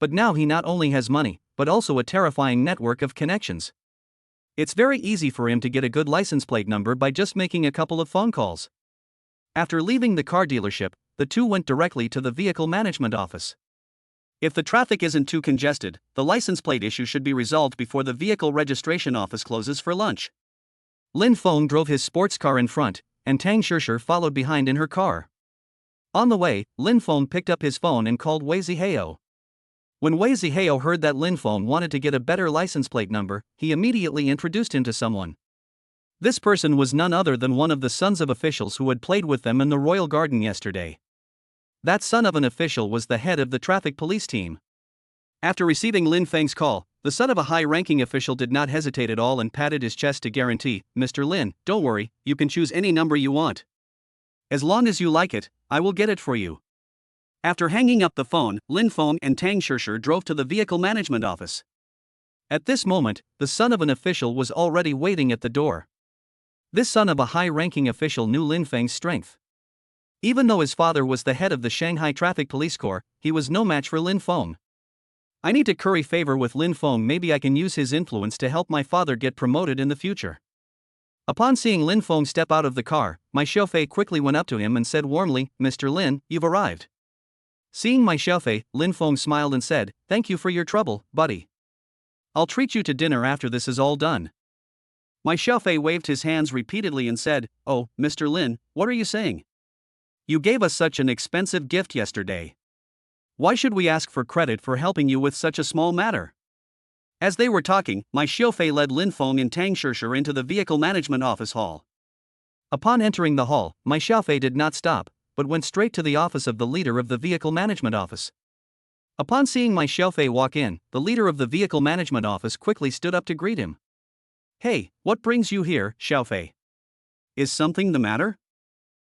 But now he not only has money, but also a terrifying network of connections. It's very easy for him to get a good license plate number by just making a couple of phone calls. After leaving the car dealership, the two went directly to the vehicle management office. If the traffic isn't too congested, the license plate issue should be resolved before the vehicle registration office closes for lunch. Lin Feng drove his sports car in front, and Tang Shishir followed behind in her car. On the way, Lin Feng picked up his phone and called Wei Zihao. When Wei Zihao heard that Lin Feng wanted to get a better license plate number, he immediately introduced him to someone. This person was none other than one of the sons of officials who had played with them in the royal garden yesterday. That son of an official was the head of the traffic police team. After receiving Lin Feng's call, the son of a high-ranking official did not hesitate at all and patted his chest to guarantee, "Mr. Lin, don't worry, you can choose any number you want. As long as you like it, I will get it for you." After hanging up the phone, Lin Feng and Tang Shishir drove to the vehicle management office. At this moment, the son of an official was already waiting at the door. This son of a high-ranking official knew Lin Feng's strength. Even though his father was the head of the Shanghai Traffic Police Corps, he was no match for Lin Feng. "I need to curry favor with Lin Feng, maybe I can use his influence to help my father get promoted in the future." Upon seeing Lin Feng step out of the car, Mai Xiaofei quickly went up to him and said warmly, "Mr. Lin, you've arrived." Seeing Mai Xiaofei, Lin Feng smiled and said, "Thank you for your trouble, buddy. I'll treat you to dinner after this is all done." Mai Xiaofei waved his hands repeatedly and said, "Oh, Mr. Lin, what are you saying? You gave us such an expensive gift yesterday. Why should we ask for credit for helping you with such a small matter?" As they were talking, Mai Xiaofei led Lin Feng and Tang Shishir into the vehicle management office hall. Upon entering the hall, Mai Xiaofei did not stop, but went straight to the office of the leader of the vehicle management office. Upon seeing Mai Xiaofei walk in, the leader of the vehicle management office quickly stood up to greet him. "Hey, what brings you here, Xiaofei? Is something the matter?"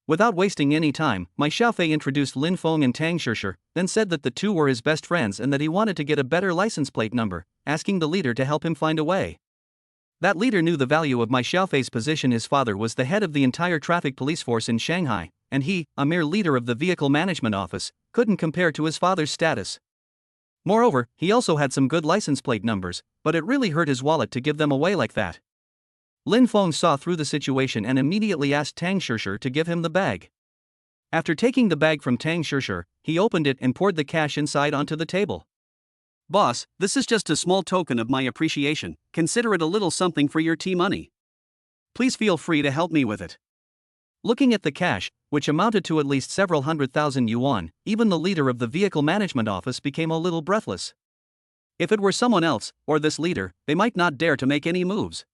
Without wasting any time, Mai Xiaofei introduced Lin Feng and Tang Shishir, then said that the two were his best friends and that he wanted to get a better license plate number, asking the leader to help him find a way. That leader knew the value of Mai Xiaofei's position. His father was the head of the entire traffic police force in Shanghai, and he, a mere leader of the vehicle management office, couldn't compare to his father's status. Moreover, he also had some good license plate numbers, but it really hurt his wallet to give them away like that. Lin Feng saw through the situation and immediately asked Tang Shishir to give him the bag. After taking the bag from Tang Shishir, he opened it and poured the cash inside onto the table. "Boss, this is just a small token of my appreciation, consider it a little something for your tea money. Please feel free to help me with it." Looking at the cash, which amounted to at least several 100,000 yuan, even the leader of the vehicle management office became a little breathless. If it were someone else, or this leader, they might not dare to make any moves.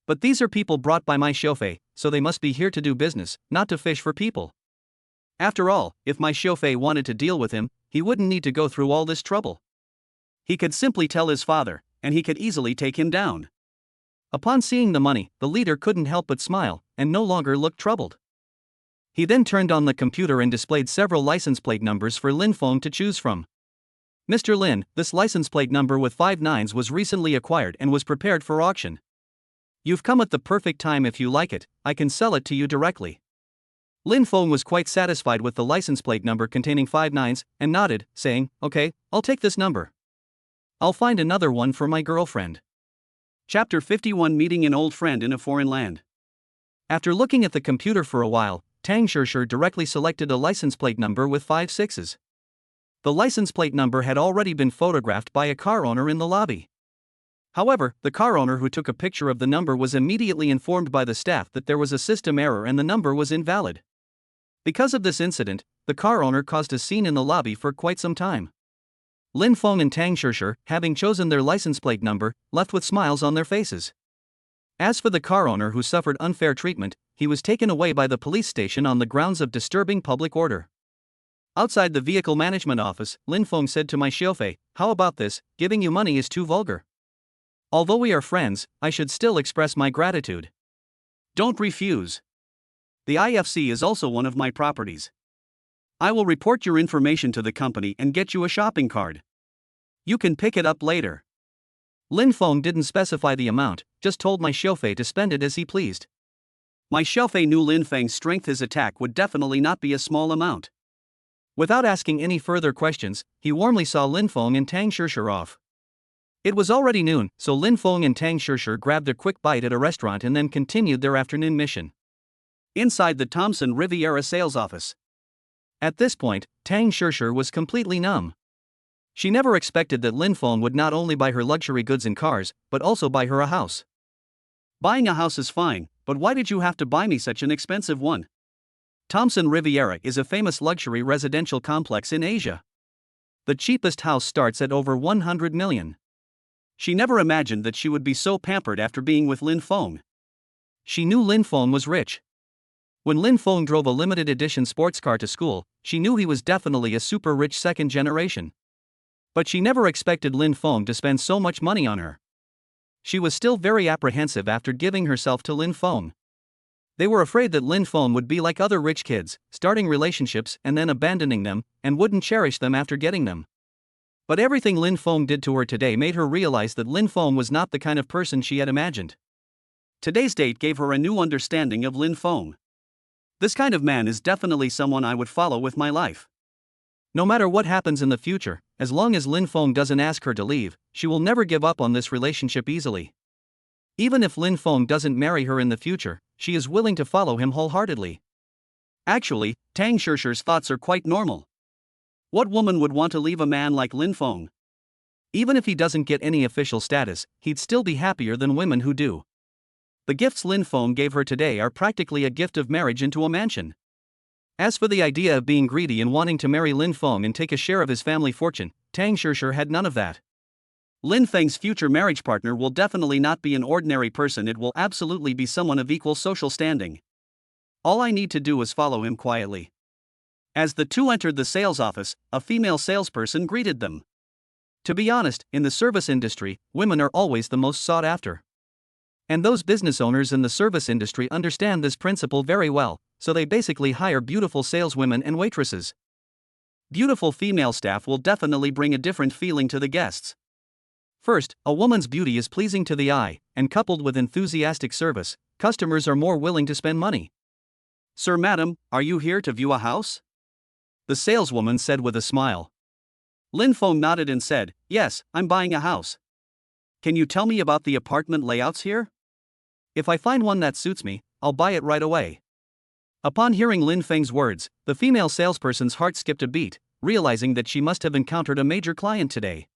But these are people brought by Mai Xiaofei, so they must be here to do business, not to fish for people. After all, if Mai Xiaofei wanted to deal with him, he wouldn't need to go through all this trouble. He could simply tell his father, and he could easily take him down. Upon seeing the money, the leader couldn't help but smile, and no longer looked troubled. He then turned on the computer and displayed several license plate numbers for Lin Feng to choose from. "Mr. Lin, this license plate number with 5 nines was recently acquired and was prepared for auction. You've come at the perfect time. If you like it, I can sell it to you directly." Lin Feng was quite satisfied with the license plate number containing 5 nines, and nodded, saying, "Okay, I'll take this number. I'll find another one for my girlfriend." Chapter 51, Meeting an Old Friend in a Foreign Land. After looking at the computer for a while, Tang Shishir directly selected a license plate number with 5 sixes. The license plate number had already been photographed by a car owner in the lobby. However, the car owner who took a picture of the number was immediately informed by the staff that there was a system error and the number was invalid. Because of this incident, the car owner caused a scene in the lobby for quite some time. Lin Feng and Tang Shishir, having chosen their license plate number, left with smiles on their faces. As for the car owner who suffered unfair treatment, he was taken away by the police station on the grounds of disturbing public order. Outside the vehicle management office, Lin Feng said to my chauffeur, "How about this? Giving you money is too vulgar. Although we are friends, I should still express my gratitude. Don't refuse. The IFC is also one of my properties. I will report your information to the company and get you a shopping card. You can pick it up later." Lin Feng didn't specify the amount, just told my chauffeur to spend it as he pleased. My chauffeur knew Lin Feng's strength. His attack would definitely not be a small amount. Without asking any further questions, he warmly saw Lin Feng and Tang Shishir off. It was already noon, so Lin Feng and Tang Shishir grabbed a quick bite at a restaurant and then continued their afternoon mission. Inside the Thomson Riviera sales office. At this point, Tang Shishir was completely numb. She never expected that Lin Feng would not only buy her luxury goods and cars, but also buy her a house. "Buying a house is fine, but why did you have to buy me such an expensive one?" Thomson Riviera is a famous luxury residential complex in Asia. The cheapest house starts at over 100 million. She never imagined that she would be so pampered after being with Lin Feng. She knew Lin Feng was rich. When Lin Feng drove a limited edition sports car to school, she knew he was definitely a super rich second generation. But she never expected Lin Feng to spend so much money on her. She was still very apprehensive after giving herself to Lin Feng. They were afraid that Lin Feng would be like other rich kids, starting relationships and then abandoning them, and wouldn't cherish them after getting them. But everything Lin Feng did to her today made her realize that Lin Feng was not the kind of person she had imagined. Today's date gave her a new understanding of Lin Feng. This kind of man is definitely someone I would follow with my life. No matter what happens in the future, as long as Lin Feng doesn't ask her to leave, she will never give up on this relationship easily. Even if Lin Feng doesn't marry her in the future, she is willing to follow him wholeheartedly. Actually, Tang Shishir's thoughts are quite normal. What woman would want to leave a man like Lin Feng? Even if he doesn't get any official status, he'd still be happier than women who do. The gifts Lin Feng gave her today are practically a gift of marriage into a mansion. As for the idea of being greedy and wanting to marry Lin Feng and take a share of his family fortune, Tang Shishir had none of that. Lin Feng's future marriage partner will definitely not be an ordinary person. It will absolutely be someone of equal social standing. All I need to do is follow him quietly. As the two entered the sales office, a female salesperson greeted them. To be honest, in the service industry, women are always the most sought after. And those business owners in the service industry understand this principle very well, so they basically hire beautiful saleswomen and waitresses. Beautiful female staff will definitely bring a different feeling to the guests. First, a woman's beauty is pleasing to the eye, and coupled with enthusiastic service, customers are more willing to spend money. "Sir, madam, are you here to view a house?" the saleswoman said with a smile. Lin Feng nodded and said, "Yes, I'm buying a house. Can you tell me about the apartment layouts here? If I find one that suits me, I'll buy it right away." Upon hearing Lin Feng's words, the female salesperson's heart skipped a beat, realizing that she must have encountered a major client today.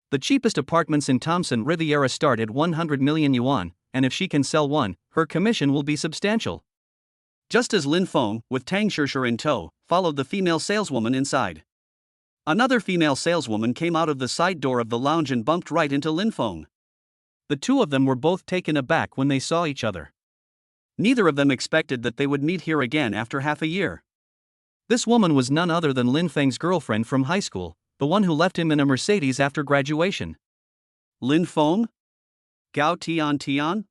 The cheapest apartments in Thomson Riviera start at 100 million yuan, and if she can sell one, her commission will be substantial. Just as Lin Feng, with Tang Shishir in tow, followed the female saleswoman inside. Another female saleswoman came out of the side door of the lounge and bumped right into Lin Feng. The two of them were both taken aback when they saw each other. Neither of them expected that they would meet here again after half a year. This woman was none other than Lin Feng's girlfriend from high school, the one who left him in a Mercedes after graduation. Lin Feng? Gao Tian?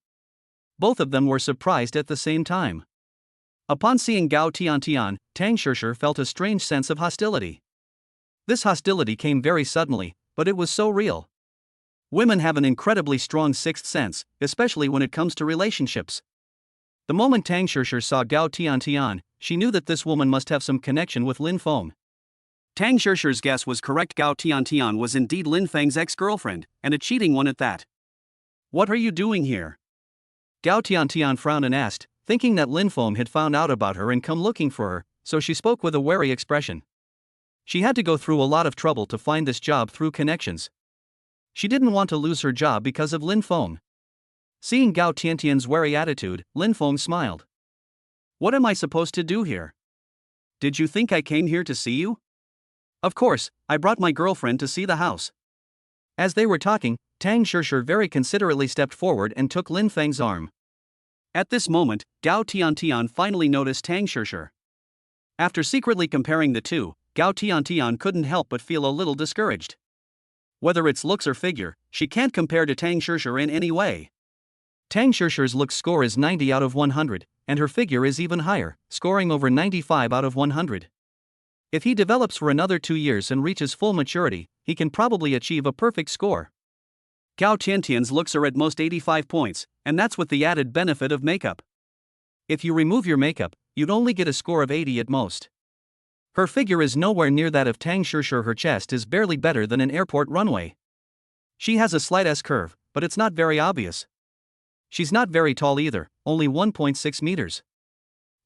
Both of them were surprised at the same time. Upon seeing Gao Tian, Tang Shishir felt a strange sense of hostility. This hostility came very suddenly, but it was so real. Women have an incredibly strong sixth sense, especially when it comes to relationships. The moment Tang Shishir saw Gao Tian, she knew that this woman must have some connection with Lin Feng. Tang Shishir's guess was correct. Gao Tian was indeed Lin Feng's ex-girlfriend, and a cheating one at that. "What are you doing here?" Gao Tian frowned and asked, thinking that Lin Feng had found out about her and come looking for her, so she spoke with a wary expression. She had to go through a lot of trouble to find this job through connections. She didn't want to lose her job because of Lin Feng. Seeing Gao Tian's wary attitude, Lin Feng smiled. "What am I supposed to do here? Did you think I came here to see you? Of course, I brought my girlfriend to see the house." As they were talking, Tang Shishir very considerately stepped forward and took Lin Feng's arm. At this moment, Gao Tiantian finally noticed Tang Shishir. After secretly comparing the two, Gao Tiantian couldn't help but feel a little discouraged. Whether it's looks or figure, she can't compare to Tang Shishir in any way. Tang Shishir's looks score is 90 out of 100, and her figure is even higher, scoring over 95 out of 100. If he develops for another 2 years and reaches full maturity, he can probably achieve a perfect score. Gao Tiantian's looks are at most 85 points, and that's with the added benefit of makeup. If you remove your makeup, you'd only get a score of 80 at most. Her figure is nowhere near that of Tang Shishir. Her chest is barely better than an airport runway. She has a slight S-curve, but it's not very obvious. She's not very tall either, only 1.6 meters.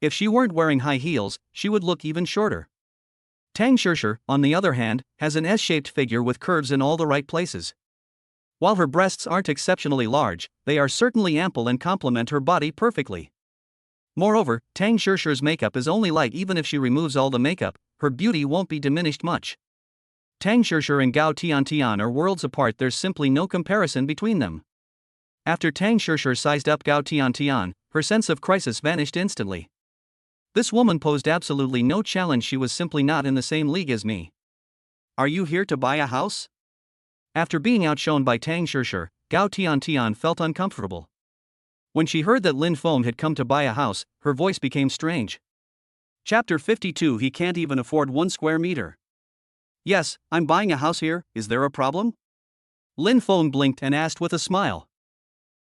If she weren't wearing high heels, she would look even shorter. Tang Shishir, on the other hand, has an S-shaped figure with curves in all the right places. While her breasts aren't exceptionally large, they are certainly ample and complement her body perfectly. Moreover, Tang Shishir's makeup is only light. Even if she removes all the makeup, her beauty won't be diminished much. Tang Shishir and Gao Tiantian are worlds apart. There's simply no comparison between them. After Tang Shishir sized up Gao Tiantian, her sense of crisis vanished instantly. This woman posed absolutely no challenge. She was simply not in the same league as me. Are you here to buy a house? After being outshone by Tang Shishir, Gao Tiantian felt uncomfortable. When she heard that Lin Feng had come to buy a house, her voice became strange. Chapter 52. He can't even afford 1 square meter. Yes, I'm buying a house here. Is there a problem? Lin Feng blinked and asked with a smile.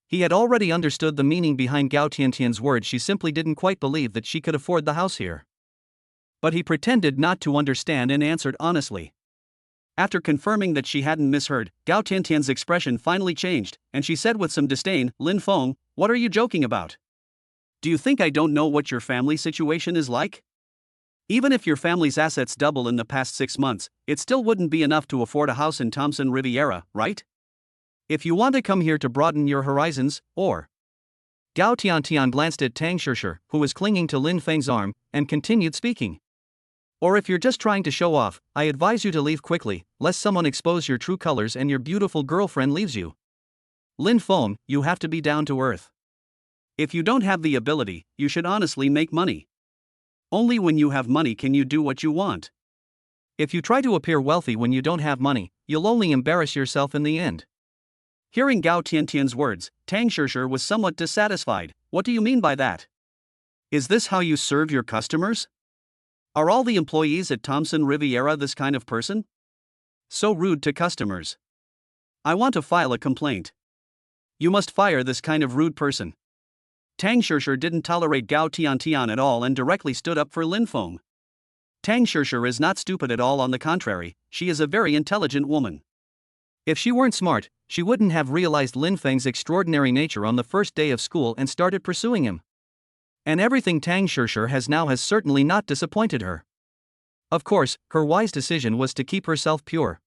He had already understood the meaning behind Gao Tiantian's words. She simply didn't quite believe that she could afford the house here. But he pretended not to understand and answered honestly. After confirming that she hadn't misheard, Gao Tiantian's expression finally changed, and she said with some disdain, Lin Feng, what are you joking about? Do you think I don't know what your family situation is like? Even if your family's assets double in the past 6 months, it still wouldn't be enough to afford a house in Thompson Riviera, right? If you want to come here to broaden your horizons, or... Gao Tiantian glanced at Tang Shishir, who was clinging to Lin Feng's arm, and continued speaking. Or if you're just trying to show off, I advise you to leave quickly, lest someone expose your true colors and your beautiful girlfriend leaves you. Lin Feng, you have to be down to earth. If you don't have the ability, you should honestly make money. Only when you have money can you do what you want. If you try to appear wealthy when you don't have money, you'll only embarrass yourself in the end. Hearing Gao Tiantian's words, Tang Shishir was somewhat dissatisfied. What do you mean by that? Is this how you serve your customers? Are all the employees at Thompson Riviera this kind of person? So rude to customers. I want to file a complaint. You must fire this kind of rude person. Tang Shishir didn't tolerate Gao Tiantian at all and directly stood up for Lin Feng. Tang Shishir is not stupid at all. On the contrary, she is a very intelligent woman. If she weren't smart, she wouldn't have realized Lin Feng's extraordinary nature on the first day of school and started pursuing him. And everything Tang Shishir has now has certainly not disappointed her. Of course, her wise decision was to keep herself pure.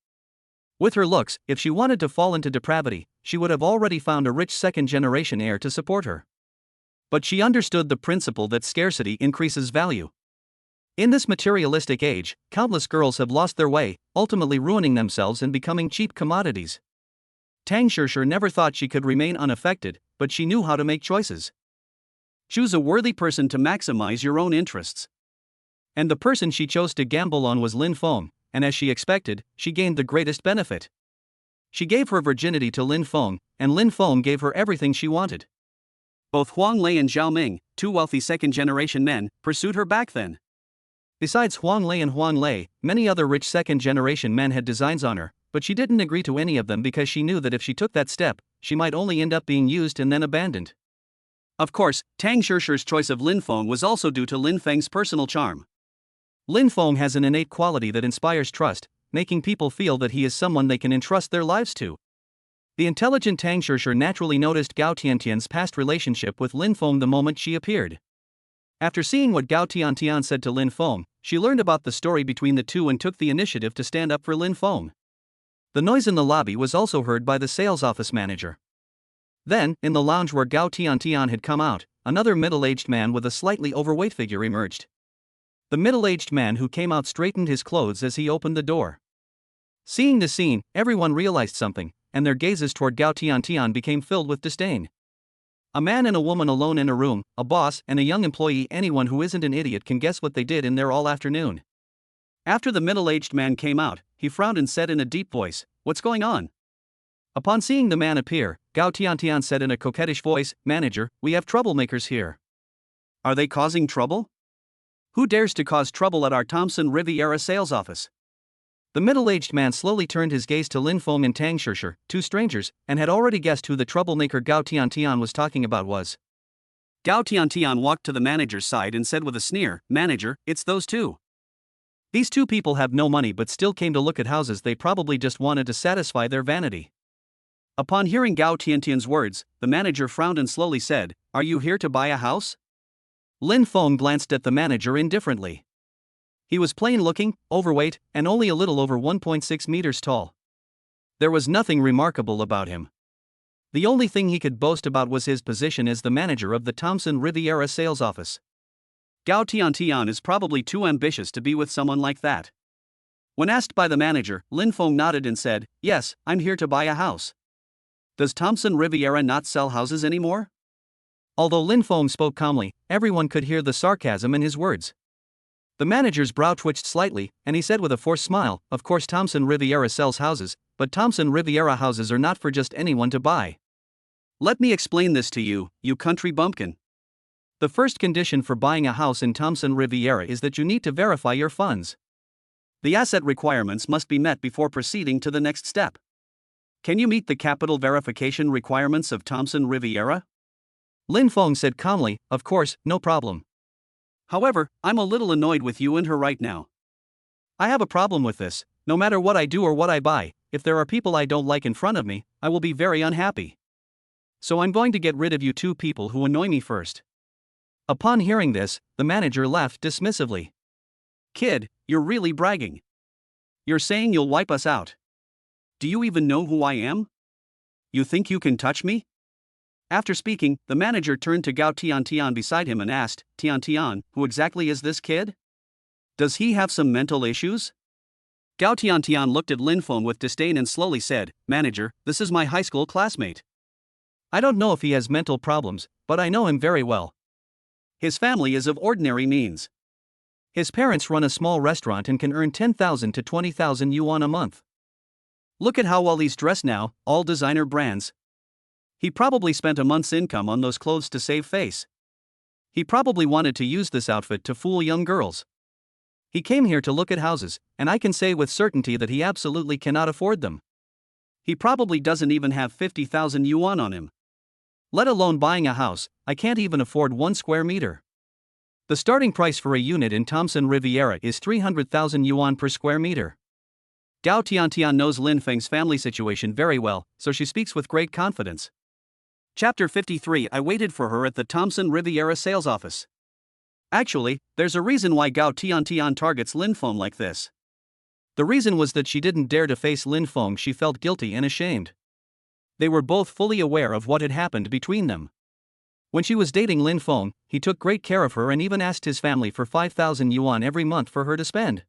With her looks, if she wanted to fall into depravity, she would have already found a rich second-generation heir to support her. But she understood the principle that scarcity increases value. In this materialistic age, countless girls have lost their way, ultimately ruining themselves and becoming cheap commodities. Tang Shishir never thought she could remain unaffected, but she knew how to make choices. Choose a worthy person to maximize your own interests. And the person she chose to gamble on was Lin Feng, and as she expected, she gained the greatest benefit. She gave her virginity to Lin Feng, and Lin Feng gave her everything she wanted. Both Huang Lei and Zhao Ming, 2 wealthy second-generation men, pursued her back then. Besides Huang Lei, many other rich second-generation men had designs on her, but she didn't agree to any of them because she knew that if she took that step, she might only end up being used and then abandoned. Of course, Tang Shishir's choice of Lin Feng was also due to Lin Feng's personal charm. Lin Feng has an innate quality that inspires trust, making people feel that he is someone they can entrust their lives to. The intelligent Tang Shishir naturally noticed Gao Tiantian's past relationship with Lin Feng the moment she appeared. After seeing what Gao Tiantian said to Lin Feng, she learned about the story between the two and took the initiative to stand up for Lin Feng. The noise in the lobby was also heard by the sales office manager. Then, in the lounge where Gao Tiantian had come out, another middle-aged man with a slightly overweight figure emerged. The middle-aged man who came out straightened his clothes as he opened the door. Seeing the scene, everyone realized something, and their gazes toward Gao Tiantian became filled with disdain. A man and a woman alone in a room, a boss and a young employee. Anyone who isn't an idiot can guess what they did in there all afternoon. After the middle-aged man came out, he frowned and said in a deep voice, "What's going on?" Upon seeing the man appear, Gao Tiantian said in a coquettish voice, "Manager, we have troublemakers here." "Are they causing trouble? Who dares to cause trouble at our Thompson Riviera sales office?" The middle-aged man slowly turned his gaze to Lin Feng and Tang Shishir, two strangers, and had already guessed who the troublemaker Gao Tiantian was talking about was. Gao Tiantian walked to the manager's side and said with a sneer, "Manager, it's those two. These two people have no money but still came to look at houses. They probably just wanted to satisfy their vanity." Upon hearing Gao Tiantian's words, the manager frowned and slowly said, "Are you here to buy a house?" Lin Feng glanced at the manager indifferently. He was plain-looking, overweight, and only a little over 1.6 meters tall. There was nothing remarkable about him. The only thing he could boast about was his position as the manager of the Thompson Riviera sales office. Gao Tiantian is probably too ambitious to be with someone like that. When asked by the manager, Lin Feng nodded and said, "Yes, I'm here to buy a house." Does Thompson Riviera not sell houses anymore? Although Lin Feng spoke calmly, everyone could hear the sarcasm in his words. The manager's brow twitched slightly, and he said with a forced smile, "Of course Thompson Riviera sells houses, but Thompson Riviera houses are not for just anyone to buy. Let me explain this to you, you country bumpkin. The first condition for buying a house in Thompson Riviera is that you need to verify your funds. The asset requirements must be met before proceeding to the next step. Can you meet the capital verification requirements of Thompson Riviera?" Lin Feng said calmly, "Of course, no problem. However, I'm a little annoyed with you and her right now. I have a problem with this. No matter what I do or what I buy, if there are people I don't like in front of me, I will be very unhappy. So I'm going to get rid of you two people who annoy me first." Upon hearing this, the manager laughed dismissively. "Kid, you're really bragging. You're saying you'll wipe us out. Do you even know who I am? You think you can touch me?" After speaking, the manager turned to Gao Tiantian beside him and asked, "Tiantian, who exactly is this kid? Does he have some mental issues?" Gao Tiantian looked at Lin Feng with disdain and slowly said, "Manager, this is my high school classmate. I don't know if he has mental problems, but I know him very well. His family is of ordinary means. His parents run a small restaurant and can earn 10,000 to 20,000 yuan a month. Look at how well he's dressed now, all designer brands. He probably spent a month's income on those clothes to save face. He probably wanted to use this outfit to fool young girls. He came here to look at houses, and I can say with certainty that he absolutely cannot afford them. He probably doesn't even have 50,000 yuan on him. Let alone buying a house, I can't even afford 1 square meter. The starting price for a unit in Thompson Riviera is 300,000 yuan per square meter." Gao Tiantian knows Lin Feng's family situation very well, so she speaks with great confidence. Chapter 53. I waited for her at the Thompson Riviera sales office. Actually, there's a reason why Gao Tiantian targets Lin Feng like this. The reason was that she didn't dare to face Lin Feng. She felt guilty and ashamed. They were both fully aware of what had happened between them. When she was dating Lin Feng, he took great care of her and even asked his family for 5,000 yuan every month for her to spend.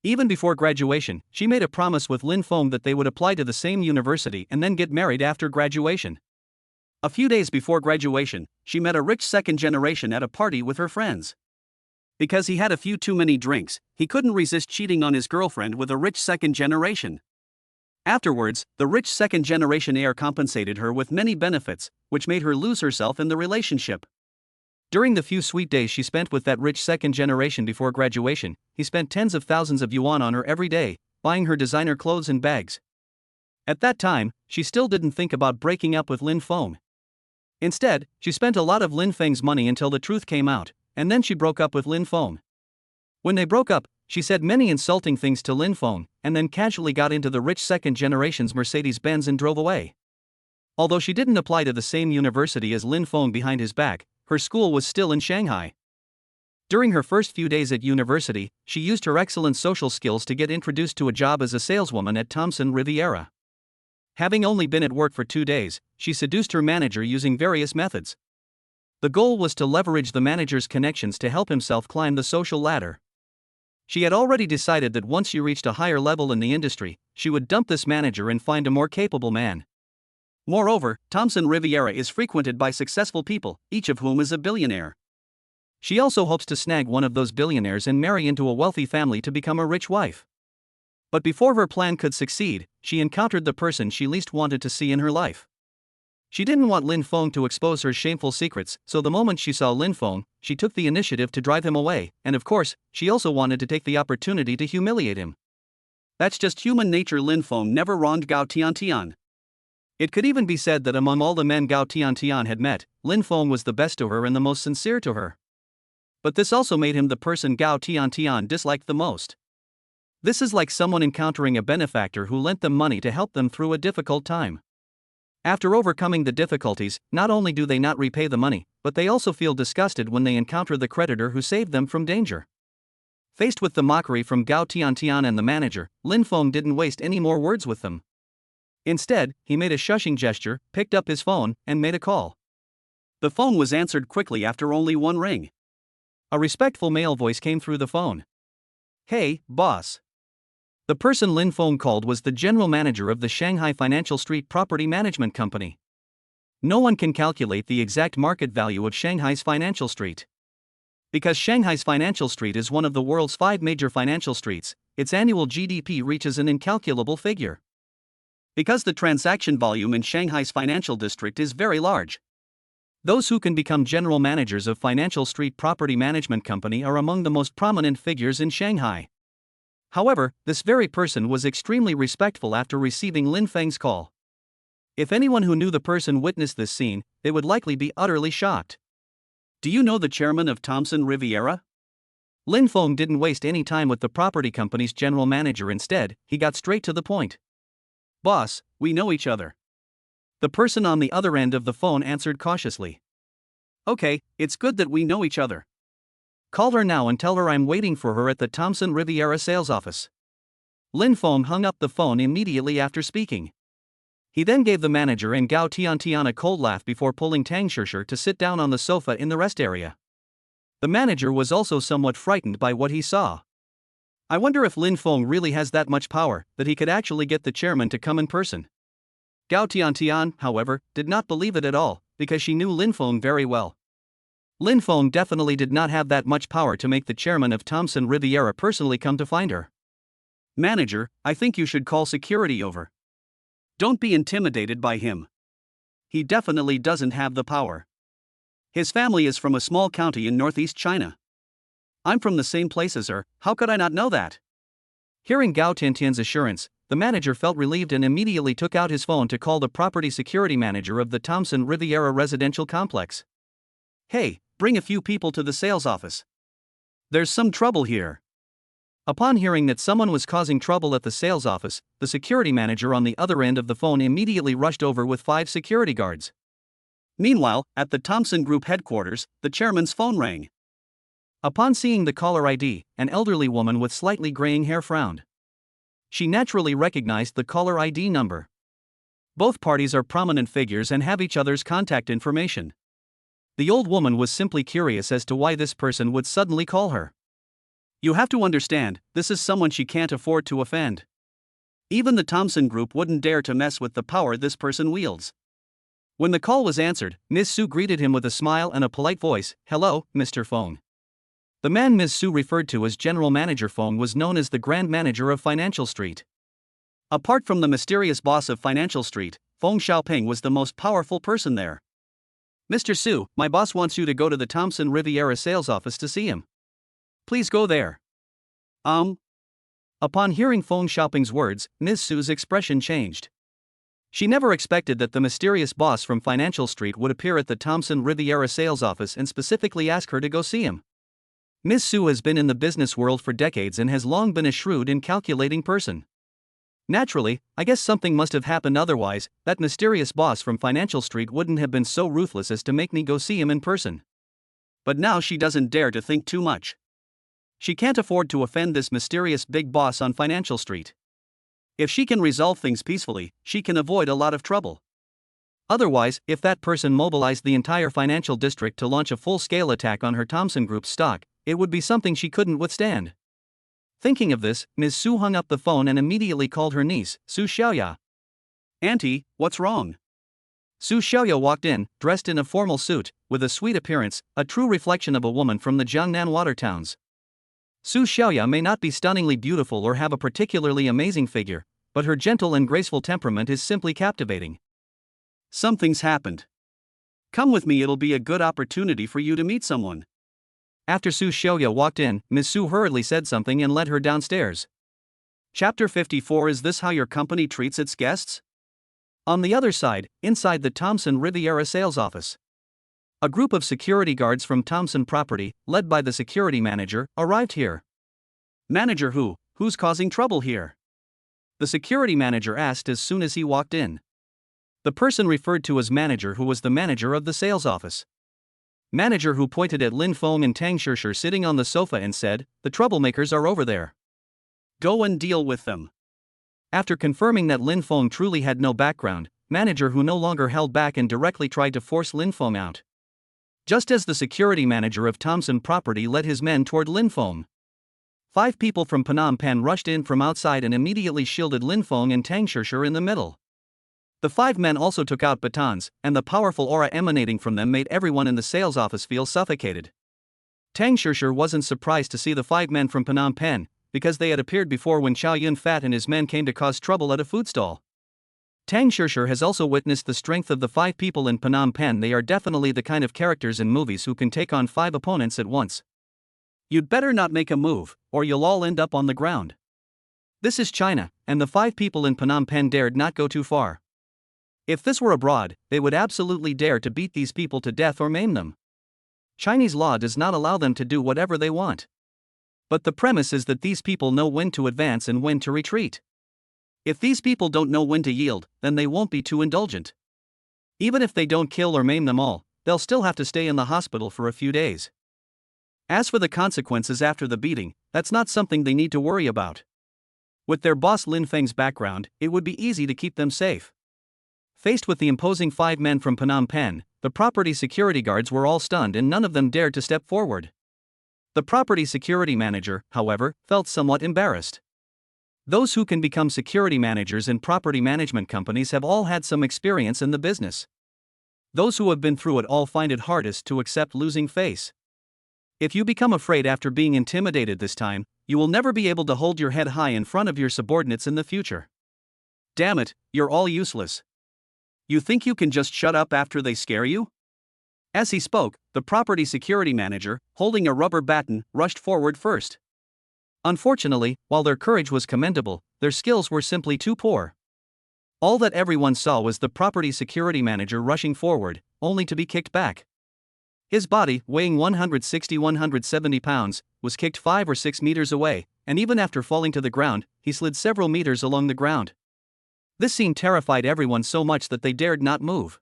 Even before graduation, she made a promise with Lin Feng that they would apply to the same university and then get married after graduation. A few days before graduation, she met a rich second generation at a party with her friends. Because he had a few too many drinks, he couldn't resist cheating on his girlfriend with a rich second generation. Afterwards, the rich second generation heir compensated her with many benefits, which made her lose herself in the relationship. During the few sweet days she spent with that rich second generation before graduation, he spent tens of thousands of yuan on her every day, buying her designer clothes and bags. At that time, she still didn't think about breaking up with Lin Feng. Instead, she spent a lot of Lin Feng's money until the truth came out, and then she broke up with Lin Feng. When they broke up, she said many insulting things to Lin Feng, and then casually got into the rich second generation's Mercedes-Benz and drove away. Although she didn't apply to the same university as Lin Feng behind his back, her school was still in Shanghai. During her first few days at university, she used her excellent social skills to get introduced to a job as a saleswoman at Thompson Riviera. Having only been at work for 2 days, she seduced her manager using various methods. The goal was to leverage the manager's connections to help himself climb the social ladder. She had already decided that once she reached a higher level in the industry, she would dump this manager and find a more capable man. Moreover, Thompson Riviera is frequented by successful people, each of whom is a billionaire. She also hopes to snag one of those billionaires and marry into a wealthy family to become a rich wife. But before her plan could succeed, she encountered the person she least wanted to see in her life. She didn't want Lin Feng to expose her shameful secrets, so the moment she saw Lin Feng, she took the initiative to drive him away, and of course, she also wanted to take the opportunity to humiliate him. That's just human nature. Lin Feng never wronged Gao Tiantian. It could even be said that among all the men Gao Tiantian had met, Lin Feng was the best to her and the most sincere to her. But this also made him the person Gao Tiantian disliked the most. This is like someone encountering a benefactor who lent them money to help them through a difficult time. After overcoming the difficulties, not only do they not repay the money, but they also feel disgusted when they encounter the creditor who saved them from danger. Faced with the mockery from Gao Tiantian and the manager, Lin Feng didn't waste any more words with them. Instead, he made a shushing gesture, picked up his phone, and made a call. The phone was answered quickly after only one ring. A respectful male voice came through the phone. "Hey, boss." The person Lin Feng called was the general manager of the Shanghai Financial Street Property Management Company. No one can calculate the exact market value of Shanghai's financial street. Because Shanghai's financial street is one of the world's 5 major financial streets, its annual GDP reaches an incalculable figure. Because the transaction volume in Shanghai's financial district is very large. Those who can become general managers of Financial Street Property Management Company are among the most prominent figures in Shanghai. However, this very person was extremely respectful after receiving Lin Feng's call. If anyone who knew the person witnessed this scene, they would likely be utterly shocked. "Do you know the chairman of Thompson Riviera?" Lin Feng didn't waste any time with the property company's general manager. Instead, he got straight to the point. "Boss, we know each other." The person on the other end of the phone answered cautiously. "Okay, it's good that we know each other. Call her now and tell her I'm waiting for her at the Thompson Riviera sales office." Lin Feng hung up the phone immediately after speaking. He then gave the manager and Gao Tiantian a cold laugh before pulling Tang Shishir to sit down on the sofa in the rest area. The manager was also somewhat frightened by what he saw. I wonder if Lin Feng really has that much power that he could actually get the chairman to come in person. Gao Tiantian, however, did not believe it at all, because she knew Lin Feng very well. Lin Feng definitely did not have that much power to make the chairman of Thompson Riviera personally come to find her. "Manager, I think you should call security over. Don't be intimidated by him. He definitely doesn't have the power. His family is from a small county in northeast China. I'm from the same place as her, how could I not know that?" Hearing Gao Tiantian's assurance, the manager felt relieved and immediately took out his phone to call the property security manager of the Thompson Riviera residential complex. "Hey, bring a few people to the sales office. There's some trouble here." Upon hearing that someone was causing trouble at the sales office, the security manager on the other end of the phone immediately rushed over with 5 security guards. Meanwhile, at the Thompson Group headquarters, the chairman's phone rang. Upon seeing the caller ID, an elderly woman with slightly graying hair frowned. She naturally recognized the caller ID number. Both parties are prominent figures and have each other's contact information. The old woman was simply curious as to why this person would suddenly call her. You have to understand, this is someone she can't afford to offend. Even the Thompson Group wouldn't dare to mess with the power this person wields. When the call was answered, Ms. Su greeted him with a smile and a polite voice. "Hello, Mr. Feng." The man Ms. Su referred to as General Manager Feng was known as the Grand Manager of Financial Street. Apart from the mysterious boss of Financial Street, Feng Xiaoping was the most powerful person there. "Mr. Su, my boss wants you to go to the Thompson Riviera sales office to see him. Please go there." Upon hearing Feng Xiaoping's words, Ms. Su's expression changed. She never expected that the mysterious boss from Financial Street would appear at the Thompson Riviera sales office and specifically ask her to go see him. Ms. Su has been in the business world for decades and has long been a shrewd and calculating person. Naturally, I guess something must have happened, otherwise, that mysterious boss from Financial Street wouldn't have been so ruthless as to make me go see him in person. But now she doesn't dare to think too much. She can't afford to offend this mysterious big boss on Financial Street. If she can resolve things peacefully, she can avoid a lot of trouble. Otherwise, if that person mobilized the entire financial district to launch a full-scale attack on her Thompson Group stock, it would be something she couldn't withstand. Thinking of this, Ms. Su hung up the phone and immediately called her niece, Su Xiaoya. "Auntie, what's wrong?" Su Xiaoya walked in, dressed in a formal suit, with a sweet appearance, a true reflection of a woman from the Jiangnan water towns. Su Xiaoya may not be stunningly beautiful or have a particularly amazing figure, but her gentle and graceful temperament is simply captivating. Something's happened. Come with me, it'll be a good opportunity for you to meet someone. After Su Xiaoya walked in, Ms. Su hurriedly said something and led her downstairs. Chapter 54. Is this how your company treats its guests? On the other side, inside the Thomson Riviera sales office, a group of security guards from Thomson Property, led by the security manager, arrived here. Manager who? Who's causing trouble here? The security manager asked as soon as he walked in. The person referred to as manager who was the manager of the sales office. Manager who pointed at Lin Feng and Tang Shishir sitting on the sofa and said, "The troublemakers are over there. Go and deal with them." After confirming that Lin Feng truly had no background, manager who no longer held back and directly tried to force Lin Feng out. Just as the security manager of Thomson Property led his men toward Lin Feng, 5 people from Phnom Penh rushed in from outside and immediately shielded Lin Feng and Tang Shishir in the middle. The 5 men also took out batons, and the powerful aura emanating from them made everyone in the sales office feel suffocated. Tang Shishir wasn't surprised to see the 5 men from Phnom Penh, because they had appeared before when Chow Yun Fat and his men came to cause trouble at a food stall. Tang Shishir has also witnessed the strength of the 5 people in Phnom Penh. They are definitely the kind of characters in movies who can take on 5 opponents at once. You'd better not make a move, or you'll all end up on the ground. This is China, and the 5 people in Phnom Penh dared not go too far. If this were abroad, they would absolutely dare to beat these people to death or maim them. Chinese law does not allow them to do whatever they want. But the premise is that these people know when to advance and when to retreat. If these people don't know when to yield, then they won't be too indulgent. Even if they don't kill or maim them all, they'll still have to stay in the hospital for a few days. As for the consequences after the beating, that's not something they need to worry about. With their boss Lin Feng's background, it would be easy to keep them safe. Faced with the imposing 5 men from Phnom Penh, the property security guards were all stunned and none of them dared to step forward. The property security manager, however, felt somewhat embarrassed. Those who can become security managers in property management companies have all had some experience in the business. Those who have been through it all find it hardest to accept losing face. If you become afraid after being intimidated this time, you will never be able to hold your head high in front of your subordinates in the future. Damn it, you're all useless. You think you can just shut up after they scare you? As he spoke, the property security manager, holding a rubber baton, rushed forward first. Unfortunately, while their courage was commendable, their skills were simply too poor. All that everyone saw was the property security manager rushing forward, only to be kicked back. His body, weighing 160-170 pounds, was kicked 5 or 6 meters away, and even after falling to the ground, he slid several meters along the ground. This scene terrified everyone so much that they dared not move.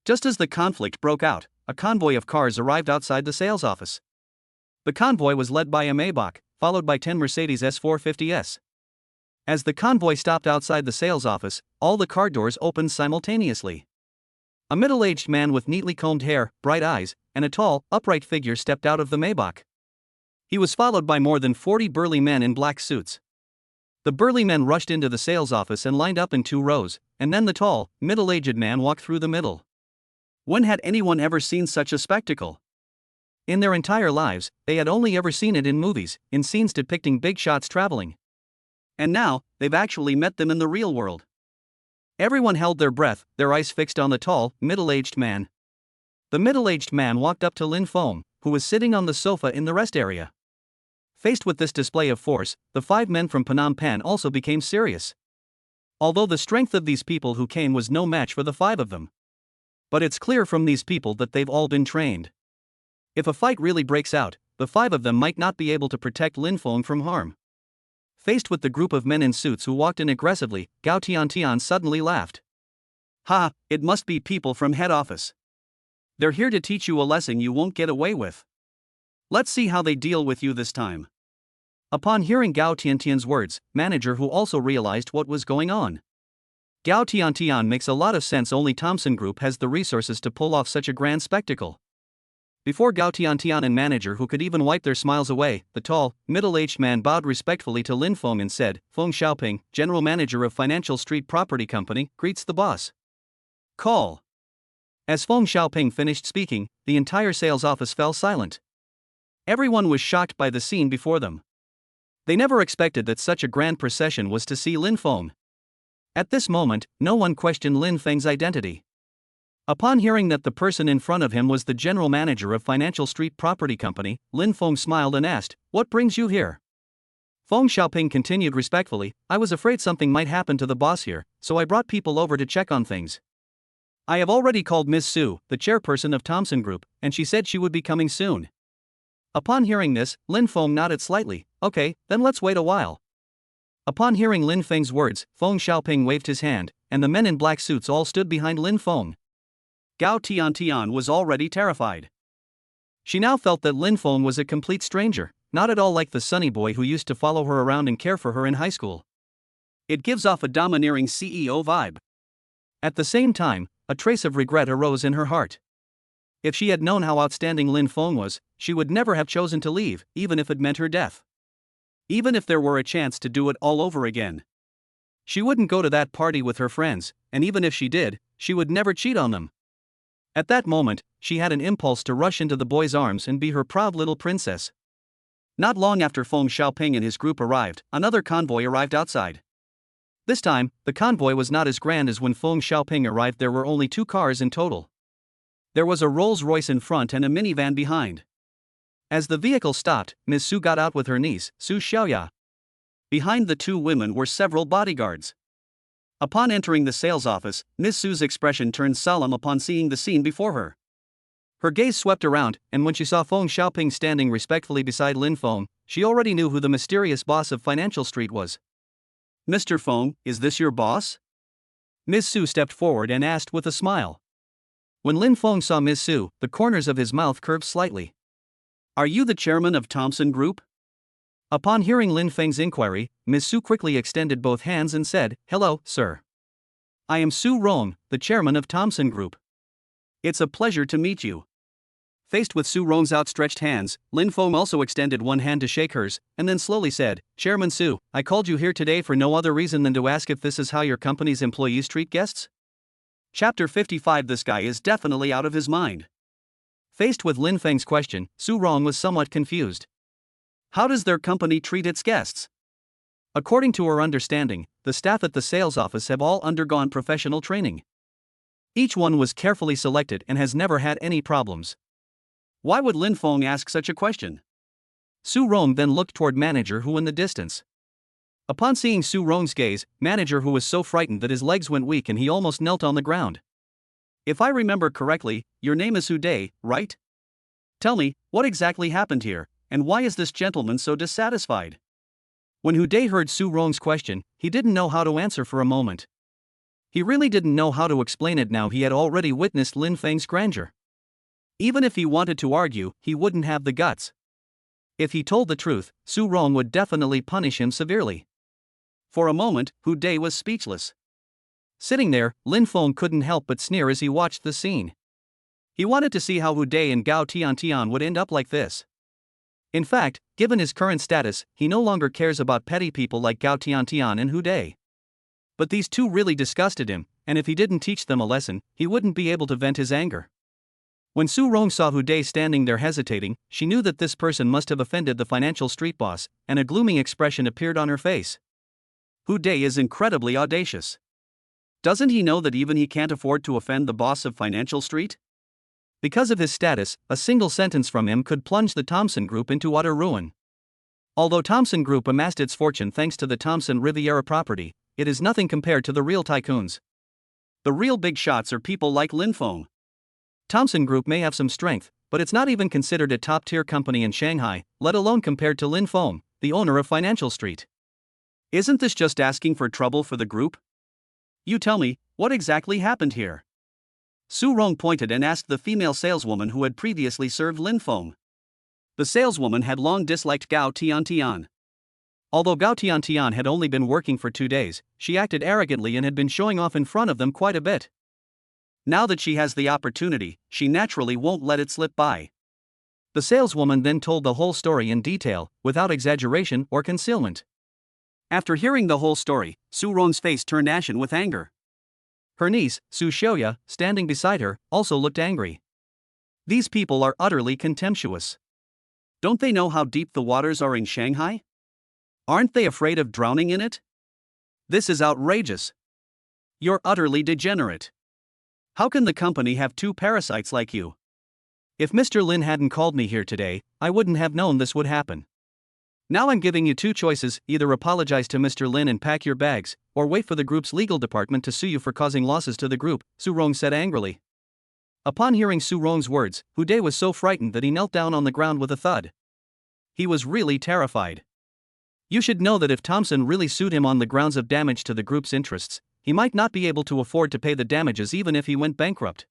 Just as the conflict broke out, a convoy of cars arrived outside the sales office. The convoy was led by a Maybach, followed by 10 Mercedes S450s. As the convoy stopped outside the sales office, all the car doors opened simultaneously. A middle-aged man with neatly combed hair, bright eyes, and a tall, upright figure stepped out of the Maybach. He was followed by more than 40 burly men in black suits. The burly men rushed into the sales office and lined up in 2 rows, and then the tall, middle-aged man walked through the middle. When had anyone ever seen such a spectacle? In their entire lives, they had only ever seen it in movies, in scenes depicting big shots traveling. And now, they've actually met them in the real world. Everyone held their breath, their eyes fixed on the tall, middle-aged man. The middle-aged man walked up to Lin Feng, who was sitting on the sofa in the rest area. Faced with this display of force, the 5 men from Phnom Penh also became serious. Although the strength of these people who came was no match for the 5 of them. But it's clear from these people that they've all been trained. If a fight really breaks out, the 5 of them might not be able to protect Lin Feng from harm. Faced with the group of men in suits who walked in aggressively, Gao Tiantian suddenly laughed. Ha, it must be people from head office. They're here to teach you a lesson you won't get away with. Let's see how they deal with you this time. Upon hearing Gao Tiantian's words, manager who also realized what was going on. Gao Tiantian makes a lot of sense. Only Thomson Group has the resources to pull off such a grand spectacle. Before Gao Tiantian and manager who could even wipe their smiles away, the tall, middle-aged man bowed respectfully to Lin Feng and said, "Feng Xiaoping, general manager of Financial Street Property Company, greets the boss. Call." As Feng Xiaoping finished speaking, the entire sales office fell silent. Everyone was shocked by the scene before them. They never expected that such a grand procession was to see Lin Feng. At this moment, no one questioned Lin Feng's identity. Upon hearing that the person in front of him was the general manager of Financial Street Property Company, Lin Feng smiled and asked, "What brings you here?" Feng Xiaoping continued respectfully, "I was afraid something might happen to the boss here, so I brought people over to check on things. I have already called Miss Su, the chairperson of Thompson Group, and she said she would be coming soon." Upon hearing this, Lin Feng nodded slightly. "Okay, then let's wait a while." Upon hearing Lin Feng's words, Feng Xiaoping waved his hand, and the men in black suits all stood behind Lin Feng. Gao Tiantian was already terrified. She now felt that Lin Feng was a complete stranger, not at all like the sunny boy who used to follow her around and care for her in high school. It gives off a domineering CEO vibe. At the same time, a trace of regret arose in her heart. If she had known how outstanding Lin Feng was, she would never have chosen to leave, even if it meant her death. Even if there were a chance to do it all over again. She wouldn't go to that party with her friends, and even if she did, she would never cheat on them. At that moment, she had an impulse to rush into the boy's arms and be her proud little princess. Not long after Feng Xiaoping and his group arrived, another convoy arrived outside. This time, the convoy was not as grand as when Feng Xiaoping arrived. There were only 2 cars in total. There was a Rolls-Royce in front and a minivan behind. As the vehicle stopped, Ms. Su got out with her niece, Su Xiaoya. Behind the 2 women were several bodyguards. Upon entering the sales office, Ms. Su's expression turned solemn upon seeing the scene before her. Her gaze swept around, and when she saw Feng Xiaoping standing respectfully beside Lin Feng, she already knew who the mysterious boss of Financial Street was. "Mr. Feng, is this your boss?" Ms. Su stepped forward and asked with a smile. When Lin Feng saw Ms. Su, the corners of his mouth curved slightly. "Are you the chairman of Thompson Group?" Upon hearing Lin Feng's inquiry, Ms. Su quickly extended both hands and said, "Hello, sir. I am Su Rong, the chairman of Thompson Group. It's a pleasure to meet you." Faced with Su Rong's outstretched hands, Lin Feng also extended one hand to shake hers, and then slowly said, "Chairman Su, I called you here today for no other reason than to ask if this is how your company's employees treat guests?" Chapter 55. This guy is definitely out of his mind. Faced with Lin Feng's question, Su Rong was somewhat confused. How does their company treat its guests? According to her understanding, the staff at the sales office have all undergone professional training. Each one was carefully selected and has never had any problems. Why would Lin Feng ask such a question? Su Rong then looked toward manager Hu in the distance. Upon seeing Su Rong's gaze, manager Hu was so frightened that his legs went weak and he almost knelt on the ground. "If I remember correctly, your name is Hu Day, right? Tell me, what exactly happened here, and why is this gentleman so dissatisfied?" When Hu Day heard Su Rong's question, he didn't know how to answer for a moment. He really didn't know how to explain it now he had already witnessed Lin Feng's grandeur. Even if he wanted to argue, he wouldn't have the guts. If he told the truth, Su Rong would definitely punish him severely. For a moment, Hu Day was speechless. Sitting there, Lin Feng couldn't help but sneer as he watched the scene. He wanted to see how Hu Day and Gao Tiantian would end up like this. In fact, given his current status, he no longer cares about petty people like Gao Tiantian and Hu Day. But these 2 really disgusted him, and if he didn't teach them a lesson, he wouldn't be able to vent his anger. When Su Rong saw Hu Day standing there hesitating, she knew that this person must have offended the Financial Street boss, and a glooming expression appeared on her face. Hu Day is incredibly audacious. Doesn't he know that even he can't afford to offend the boss of Financial Street? Because of his status, a single sentence from him could plunge the Thompson Group into utter ruin. Although Thompson Group amassed its fortune thanks to the Thompson Riviera property, it is nothing compared to the real tycoons. The real big shots are people like Lin Feng. Thompson Group may have some strength, but it's not even considered a top-tier company in Shanghai, let alone compared to Lin Feng, the owner of Financial Street. Isn't this just asking for trouble for the group? You tell me, what exactly happened here? Su Rong pointed and asked the female saleswoman who had previously served Lin Feng. The saleswoman had long disliked Gao Tiantian. Although Gao Tiantian had only been working for 2 days, she acted arrogantly and had been showing off in front of them quite a bit. Now that she has the opportunity, she naturally won't let it slip by. The saleswoman then told the whole story in detail, without exaggeration or concealment. After hearing the whole story, Su Rong's face turned ashen with anger. Her niece, Su Xiaoya, standing beside her, also looked angry. These people are utterly contemptuous. Don't they know how deep the waters are in Shanghai? Aren't they afraid of drowning in it? This is outrageous. You're utterly degenerate. How can the company have two parasites like you? If Mr. Lin hadn't called me here today, I wouldn't have known this would happen. Now I'm giving you two choices: either apologize to Mr. Lin and pack your bags, or wait for the group's legal department to sue you for causing losses to the group, Su Rong said angrily. Upon hearing Su Rong's words, Hu Dai was so frightened that he knelt down on the ground with a thud. He was really terrified. You should know that if Thompson really sued him on the grounds of damage to the group's interests, he might not be able to afford to pay the damages even if he went bankrupt.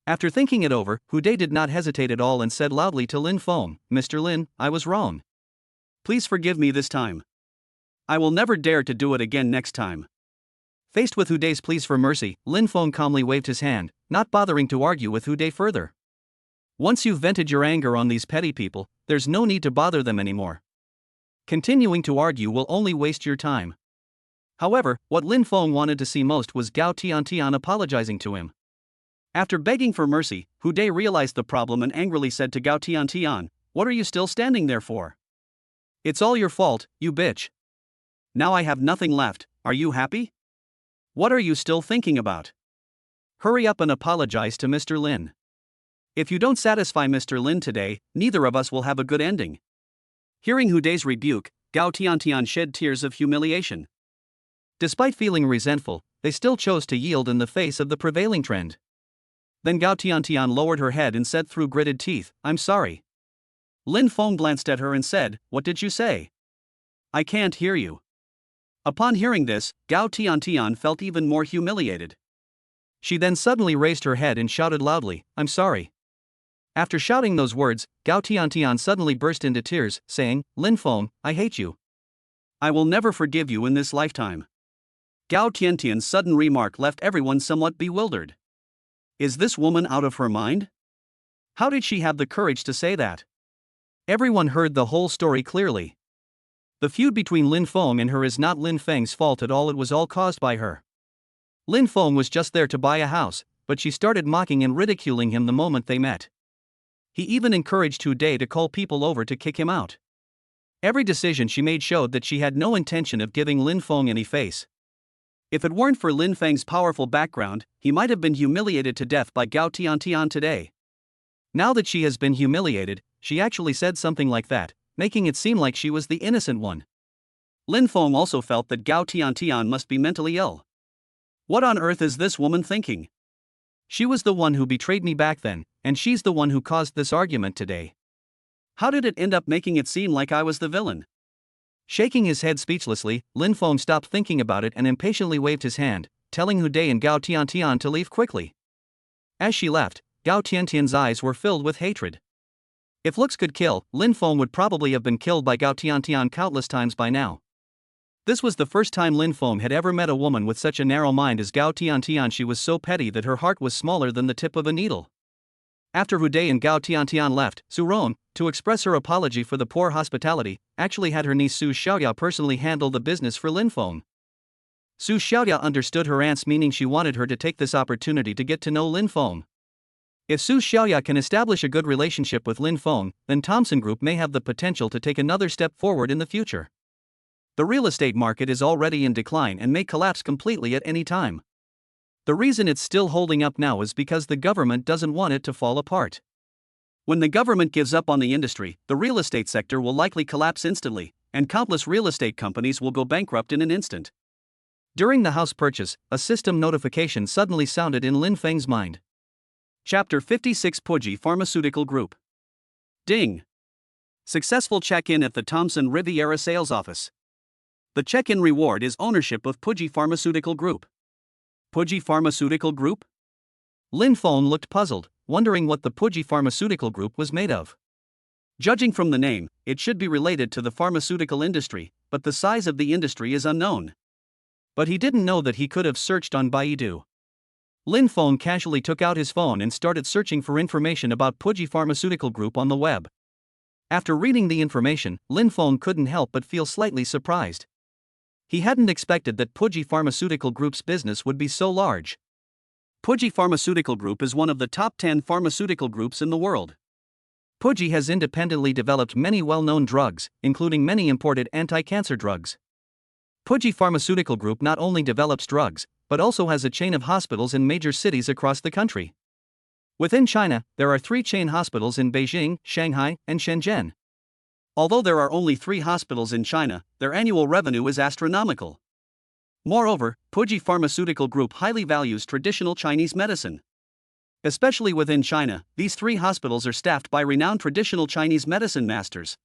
After thinking it over, Hu Dai did not hesitate at all and said loudly to Lin Feng, "Mr. Lin, I was wrong. Please forgive me this time. I will never dare to do it again next time." Faced with Hu Dai's pleas for mercy, Lin Feng calmly waved his hand, not bothering to argue with Hu Dai further. Once you've vented your anger on these petty people, there's no need to bother them anymore. Continuing to argue will only waste your time. However, what Lin Feng wanted to see most was Gao Tiantian apologizing to him. After begging for mercy, Hu Dai realized the problem and angrily said to Gao Tiantian, "What are you still standing there for? It's all your fault, you bitch. Now I have nothing left, are you happy? What are you still thinking about? Hurry up and apologize to Mr. Lin. If you don't satisfy Mr. Lin today, neither of us will have a good ending." Hearing Hu Dai's rebuke, Gao Tiantian shed tears of humiliation. Despite feeling resentful, they still chose to yield in the face of the prevailing trend. Then Gao Tiantian lowered her head and said through gritted teeth, "I'm sorry." Lin Feng glanced at her and said, "What did you say? I can't hear you." Upon hearing this, Gao Tiantian felt even more humiliated. She then suddenly raised her head and shouted loudly, "I'm sorry." After shouting those words, Gao Tiantian suddenly burst into tears, saying, "Lin Feng, I hate you. I will never forgive you in this lifetime." Gao Tiantian's sudden remark left everyone somewhat bewildered. Is this woman out of her mind? How did she have the courage to say that? Everyone heard the whole story clearly. The feud between Lin Feng and her is not Lin Feng's fault at all, it was all caused by her. Lin Feng was just there to buy a house, but she started mocking and ridiculing him the moment they met. He even encouraged Hu Dai to call people over to kick him out. Every decision she made showed that she had no intention of giving Lin Feng any face. If it weren't for Lin Feng's powerful background, he might have been humiliated to death by Gao Tiantian today. Now that she has been humiliated, she actually said something like that, making it seem like she was the innocent one. Lin Feng also felt that Gao Tiantian must be mentally ill. What on earth is this woman thinking? She was the one who betrayed me back then, and she's the one who caused this argument today. How did it end up making it seem like I was the villain? Shaking his head speechlessly, Lin Feng stopped thinking about it and impatiently waved his hand, telling Hu Dai and Gao Tiantian to leave quickly. As she left, Gao Tiantian's eyes were filled with hatred. If looks could kill, Lin Feng would probably have been killed by Gao Tiantian countless times by now. This was the first time Lin Feng had ever met a woman with such a narrow mind as Gao Tiantian. She was so petty that her heart was smaller than the tip of a needle. After Hu Dai and Gao Tiantian left, Su Rong, to express her apology for the poor hospitality, actually had her niece Su Xiaoya personally handle the business for Lin Feng. Su Xiaoya understood her aunt's meaning. She wanted her to take this opportunity to get to know Lin Feng. If Su Xiaoya can establish a good relationship with Lin Feng, then Thompson Group may have the potential to take another step forward in the future. The real estate market is already in decline and may collapse completely at any time. The reason it's still holding up now is because the government doesn't want it to fall apart. When the government gives up on the industry, the real estate sector will likely collapse instantly, and countless real estate companies will go bankrupt in an instant. During the house purchase, a system notification suddenly sounded in Lin Feng's mind. Chapter 56 Puji Pharmaceutical Group. Ding! Successful check-in at the Thompson Riviera sales office. The check-in reward is ownership of Puji Pharmaceutical Group. Puji Pharmaceutical Group? Lin Feng looked puzzled, wondering what the Puji Pharmaceutical Group was made of. Judging from the name, it should be related to the pharmaceutical industry, but the size of the industry is unknown. But he didn't know that he could have searched on Baidu. Lin Feng casually took out his phone and started searching for information about Puji Pharmaceutical Group on the web. After reading the information, Lin Feng couldn't help but feel slightly surprised. He hadn't expected that Puji Pharmaceutical Group's business would be so large. Puji Pharmaceutical Group is one of the top 10 pharmaceutical groups in the world. Puji has independently developed many well-known drugs, including many imported anti-cancer drugs. Puji Pharmaceutical Group not only develops drugs, but also has a chain of hospitals in major cities across the country. Within China, there are 3 chain hospitals in Beijing, Shanghai, and Shenzhen. Although there are only 3 hospitals in China, their annual revenue is astronomical. Moreover, Puji Pharmaceutical Group highly values traditional Chinese medicine. Especially within China, these 3 hospitals are staffed by renowned traditional Chinese medicine masters.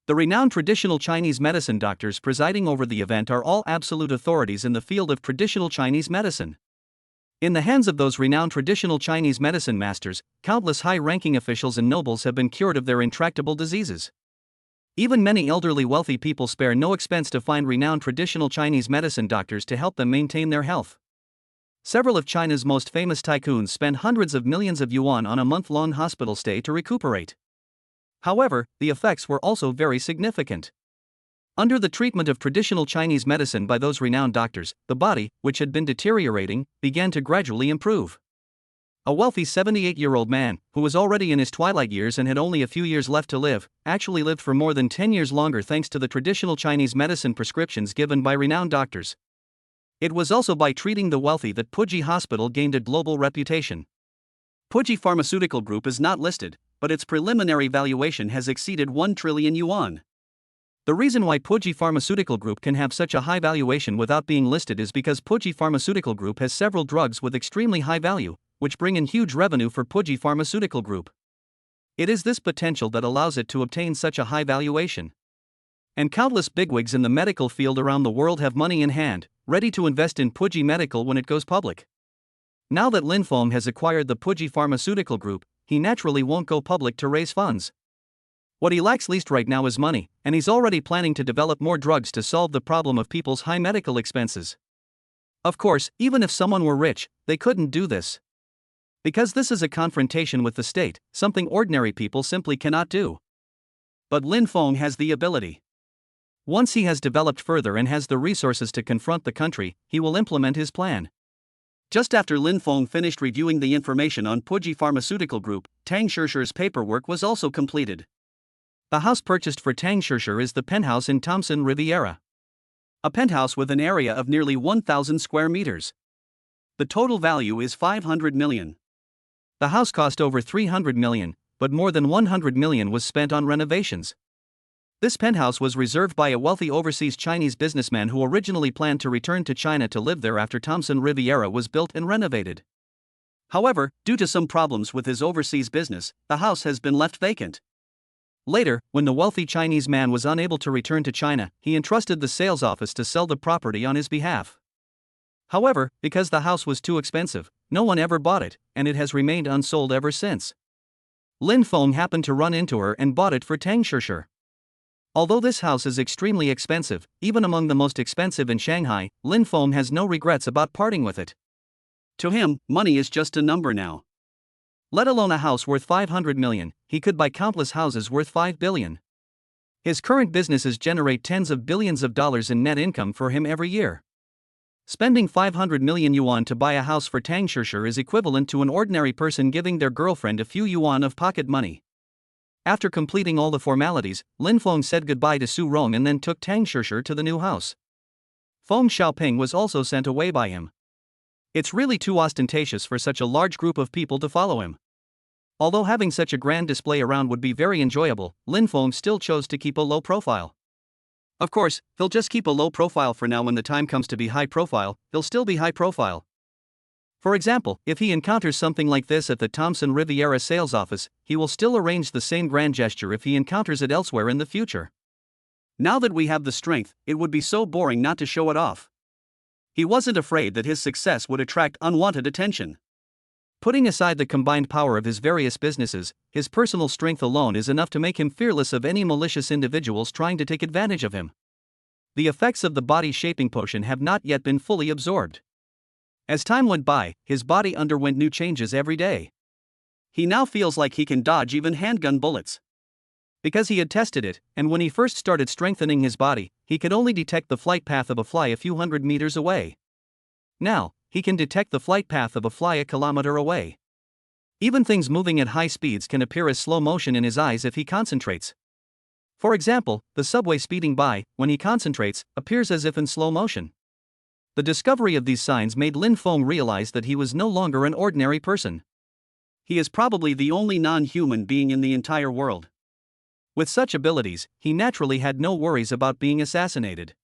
The renowned traditional Chinese medicine doctors presiding over the event are all absolute authorities in the field of traditional Chinese medicine. In the hands of those renowned traditional Chinese medicine masters, countless high-ranking officials and nobles have been cured of their intractable diseases. Even many elderly wealthy people spare no expense to find renowned traditional Chinese medicine doctors to help them maintain their health. Several of China's most famous tycoons spend hundreds of millions of yuan on a month-long hospital stay to recuperate. However, the effects were also very significant. Under the treatment of traditional Chinese medicine by those renowned doctors, the body, which had been deteriorating, began to gradually improve. A wealthy 78-year-old man, who was already in his twilight years and had only a few years left to live, actually lived for more than 10 years longer thanks to the traditional Chinese medicine prescriptions given by renowned doctors. It was also by treating the wealthy that Puji Hospital gained a global reputation. Puji Pharmaceutical Group is not listed, but its preliminary valuation has exceeded 1 trillion yuan. The reason why Puji Pharmaceutical Group can have such a high valuation without being listed is because Puji Pharmaceutical Group has several drugs with extremely high value, which bring in huge revenue for Puji Pharmaceutical Group. It is this potential that allows it to obtain such a high valuation. And countless bigwigs in the medical field around the world have money in hand, ready to invest in Puji Medical when it goes public. Now that Lin Feng has acquired the Puji Pharmaceutical Group, he naturally won't go public to raise funds. What he lacks least right now is money, and he's already planning to develop more drugs to solve the problem of people's high medical expenses. Of course, even if someone were rich, they couldn't do this. Because this is a confrontation with the state, something ordinary people simply cannot do. But Lin Feng has the ability. Once he has developed further and has the resources to confront the country, he will implement his plan. Just after Lin Feng finished reviewing the information on Puji Pharmaceutical Group, Tang Shishir's paperwork was also completed. The house purchased for Tang Shishir is the penthouse in Thompson Riviera. A penthouse with an area of nearly 1,000 square meters. The total value is 500 million. The house cost over 300 million, but more than 100 million was spent on renovations. This penthouse was reserved by a wealthy overseas Chinese businessman who originally planned to return to China to live there after Thompson Riviera was built and renovated. However, due to some problems with his overseas business, the house has been left vacant. Later, when the wealthy Chinese man was unable to return to China, he entrusted the sales office to sell the property on his behalf. However, because the house was too expensive, no one ever bought it, and it has remained unsold ever since. Lin Feng happened to run into her and bought it for Tang Shishir. Although this house is extremely expensive, even among the most expensive in Shanghai, Lin Feng has no regrets about parting with it. To him, money is just a number now. Let alone a house worth 500 million, he could buy countless houses worth 5 billion. His current businesses generate tens of billions of dollars in net income for him every year. Spending 500 million yuan to buy a house for Tang Shishir is equivalent to an ordinary person giving their girlfriend a few yuan of pocket money. After completing all the formalities, Lin Feng said goodbye to Su Rong and then took Tang Shishir to the new house. Feng Xiaoping was also sent away by him. It's really too ostentatious for such a large group of people to follow him. Although having such a grand display around would be very enjoyable, Lin Feng still chose to keep a low profile. Of course, he'll just keep a low profile for now. When the time comes to be high profile, he'll still be high profile. For example, if he encounters something like this at the Thompson Riviera sales office, he will still arrange the same grand gesture if he encounters it elsewhere in the future. Now that we have the strength, it would be so boring not to show it off. He wasn't afraid that his success would attract unwanted attention. Putting aside the combined power of his various businesses, his personal strength alone is enough to make him fearless of any malicious individuals trying to take advantage of him. The effects of the body shaping potion have not yet been fully absorbed. As time went by, his body underwent new changes every day. He now feels like he can dodge even handgun bullets. Because he had tested it, and when he first started strengthening his body, he could only detect the flight path of a fly a few hundred meters away. Now, he can detect the flight path of a fly a kilometer away. Even things moving at high speeds can appear as slow motion in his eyes if he concentrates. For example, the subway speeding by, when he concentrates, appears as if in slow motion. The discovery of these signs made Lin Feng realize that he was no longer an ordinary person. He is probably the only non-human being in the entire world. With such abilities, he naturally had no worries about being assassinated.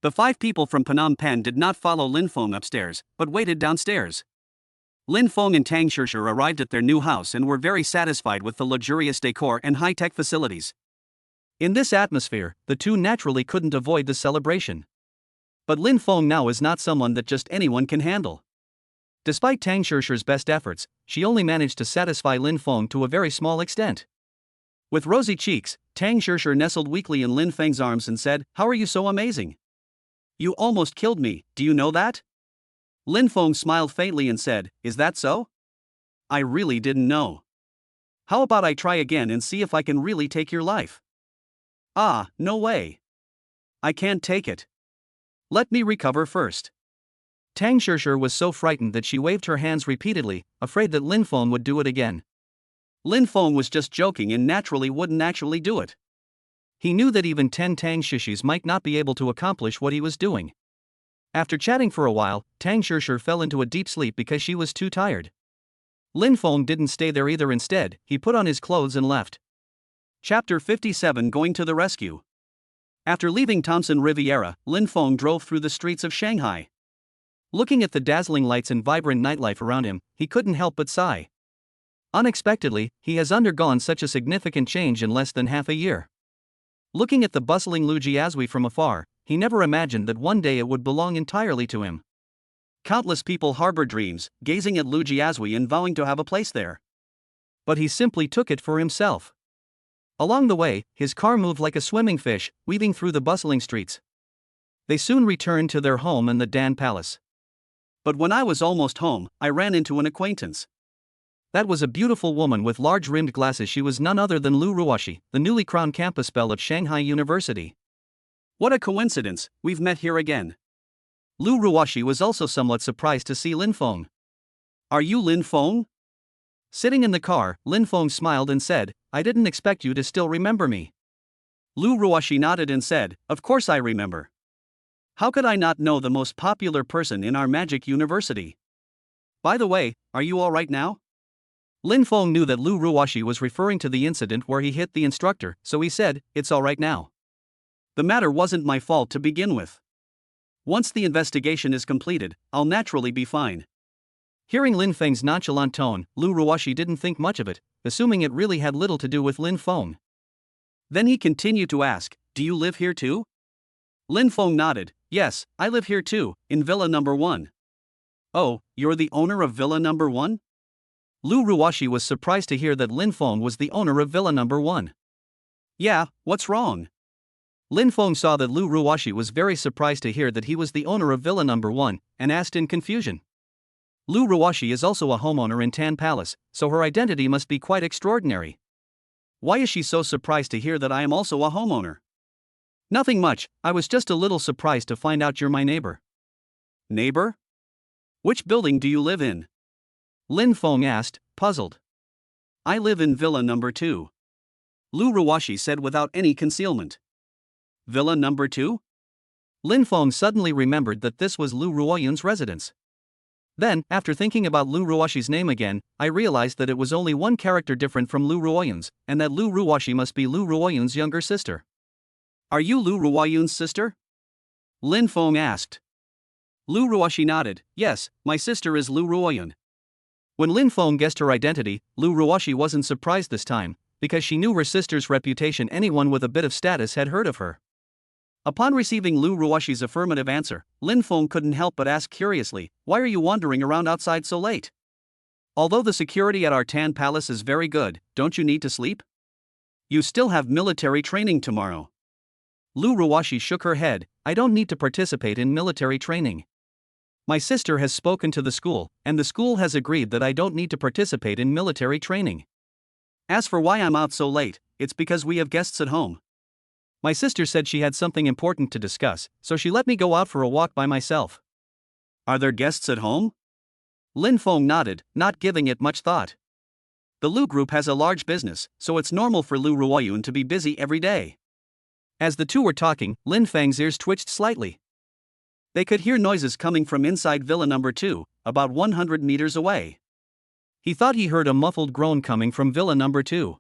The 5 people from Phnom Penh did not follow Lin Feng upstairs, but waited downstairs. Lin Feng and Tang Shishir arrived at their new house and were very satisfied with the luxurious decor and high-tech facilities. In this atmosphere, the two naturally couldn't avoid the celebration. But Lin Feng now is not someone that just anyone can handle. Despite Tang Shishir's best efforts, she only managed to satisfy Lin Feng to a very small extent. With rosy cheeks, Tang Shishir nestled weakly in Lin Feng's arms and said, "How are you so amazing? You almost killed me, do you know that?" Lin Feng smiled faintly and said, "Is that so? I really didn't know. How about I try again and see if I can really take your life?" "Ah, no way. I can't take it. Let me recover first." Tang Shishir was so frightened that she waved her hands repeatedly, afraid that Lin Feng would do it again. Lin Feng was just joking and naturally wouldn't actually do it. He knew that even 10 Tang Shishis might not be able to accomplish what he was doing. After chatting for a while, Tang Shishir fell into a deep sleep because she was too tired. Lin Feng didn't stay there either. Instead, he put on his clothes and left. Chapter 57: Going to the Rescue. After leaving Thompson Riviera, Lin Feng drove through the streets of Shanghai. Looking at the dazzling lights and vibrant nightlife around him, he couldn't help but sigh. Unexpectedly, he has undergone such a significant change in less than half a year. Looking at the bustling Lujiazui from afar, he never imagined that one day it would belong entirely to him. Countless people harbor dreams, gazing at Lujiazui and vowing to have a place there. But he simply took it for himself. Along the way, his car moved like a swimming fish, weaving through the bustling streets. They soon returned to their home in the Dan Palace. But when I was almost home, I ran into an acquaintance. That was a beautiful woman with large-rimmed glasses. She was none other than Lu Ruoshi, the newly crowned campus belle of Shanghai University. What a coincidence, we've met here again. Lu Ruoshi was also somewhat surprised to see Lin Feng. "Are you Lin Feng?" Sitting in the car, Lin Feng smiled and said, "I didn't expect you to still remember me." Lu Ruoshi nodded and said, "Of course I remember. How could I not know the most popular person in our magic university? By the way, are you all right now?" Lin Feng knew that Lu Ruoshi was referring to the incident where he hit the instructor, so he said, "It's all right now. The matter wasn't my fault to begin with. Once the investigation is completed, I'll naturally be fine." Hearing Lin Feng's nonchalant tone, Lu Ruoshi didn't think much of it, assuming it really had little to do with Lin Feng. Then he continued to ask, "Do you live here too?" Lin Feng nodded, "Yes, I live here too, in Villa Number 1. "Oh, you're the owner of Villa Number 1? Lu Ruoshi was surprised to hear that Lin Feng was the owner of Villa Number 1. "Yeah, what's wrong?" Lin Feng saw that Lu Ruoshi was very surprised to hear that he was the owner of Villa Number 1, and asked in confusion. Lu Ruoshi is also a homeowner in Tan Palace, so her identity must be quite extraordinary. Why is she so surprised to hear that I am also a homeowner? "Nothing much, I was just a little surprised to find out you're my neighbor." "Neighbor? Which building do you live in?" Lin Feng asked, puzzled. "I live in Villa Number 2. Lu Ruoshi said without any concealment. "Villa Number 2? Lin Feng suddenly remembered that this was Lu Ruoyun's residence. Then, after thinking about Lu Ruoshi's name again, I realized that it was only one character different from Lu Ruoyun's, and that Lu Ruoshi must be Lu Ruoyun's younger sister. "Are you Lu Ruoyun's sister?" Lin Feng asked. Lu Ruoshi nodded, "Yes, my sister is Lu Ruoyun." When Lin Feng guessed her identity, Lu Ruoshi wasn't surprised this time, because she knew her sister's reputation. Anyone with a bit of status had heard of her. Upon receiving Lu Ruoshi's affirmative answer, Lin Feng couldn't help but ask curiously, "Why are you wandering around outside so late? Although the security at our Tan Palace is very good, don't you need to sleep? You still have military training tomorrow." Lu Ruoshi shook her head, "I don't need to participate in military training. My sister has spoken to the school, and the school has agreed that I don't need to participate in military training. As for why I'm out so late, it's because we have guests at home. My sister said she had something important to discuss, so she let me go out for a walk by myself." Are there guests at home? Lin Feng nodded, not giving it much thought. The Lu Group has a large business, so it's normal for Lu Ruoyun to be busy every day. As the two were talking, Lin Feng's ears twitched slightly. They could hear noises coming from inside Villa Number 2, about 100 meters away. He thought he heard a muffled groan coming from Villa Number 2.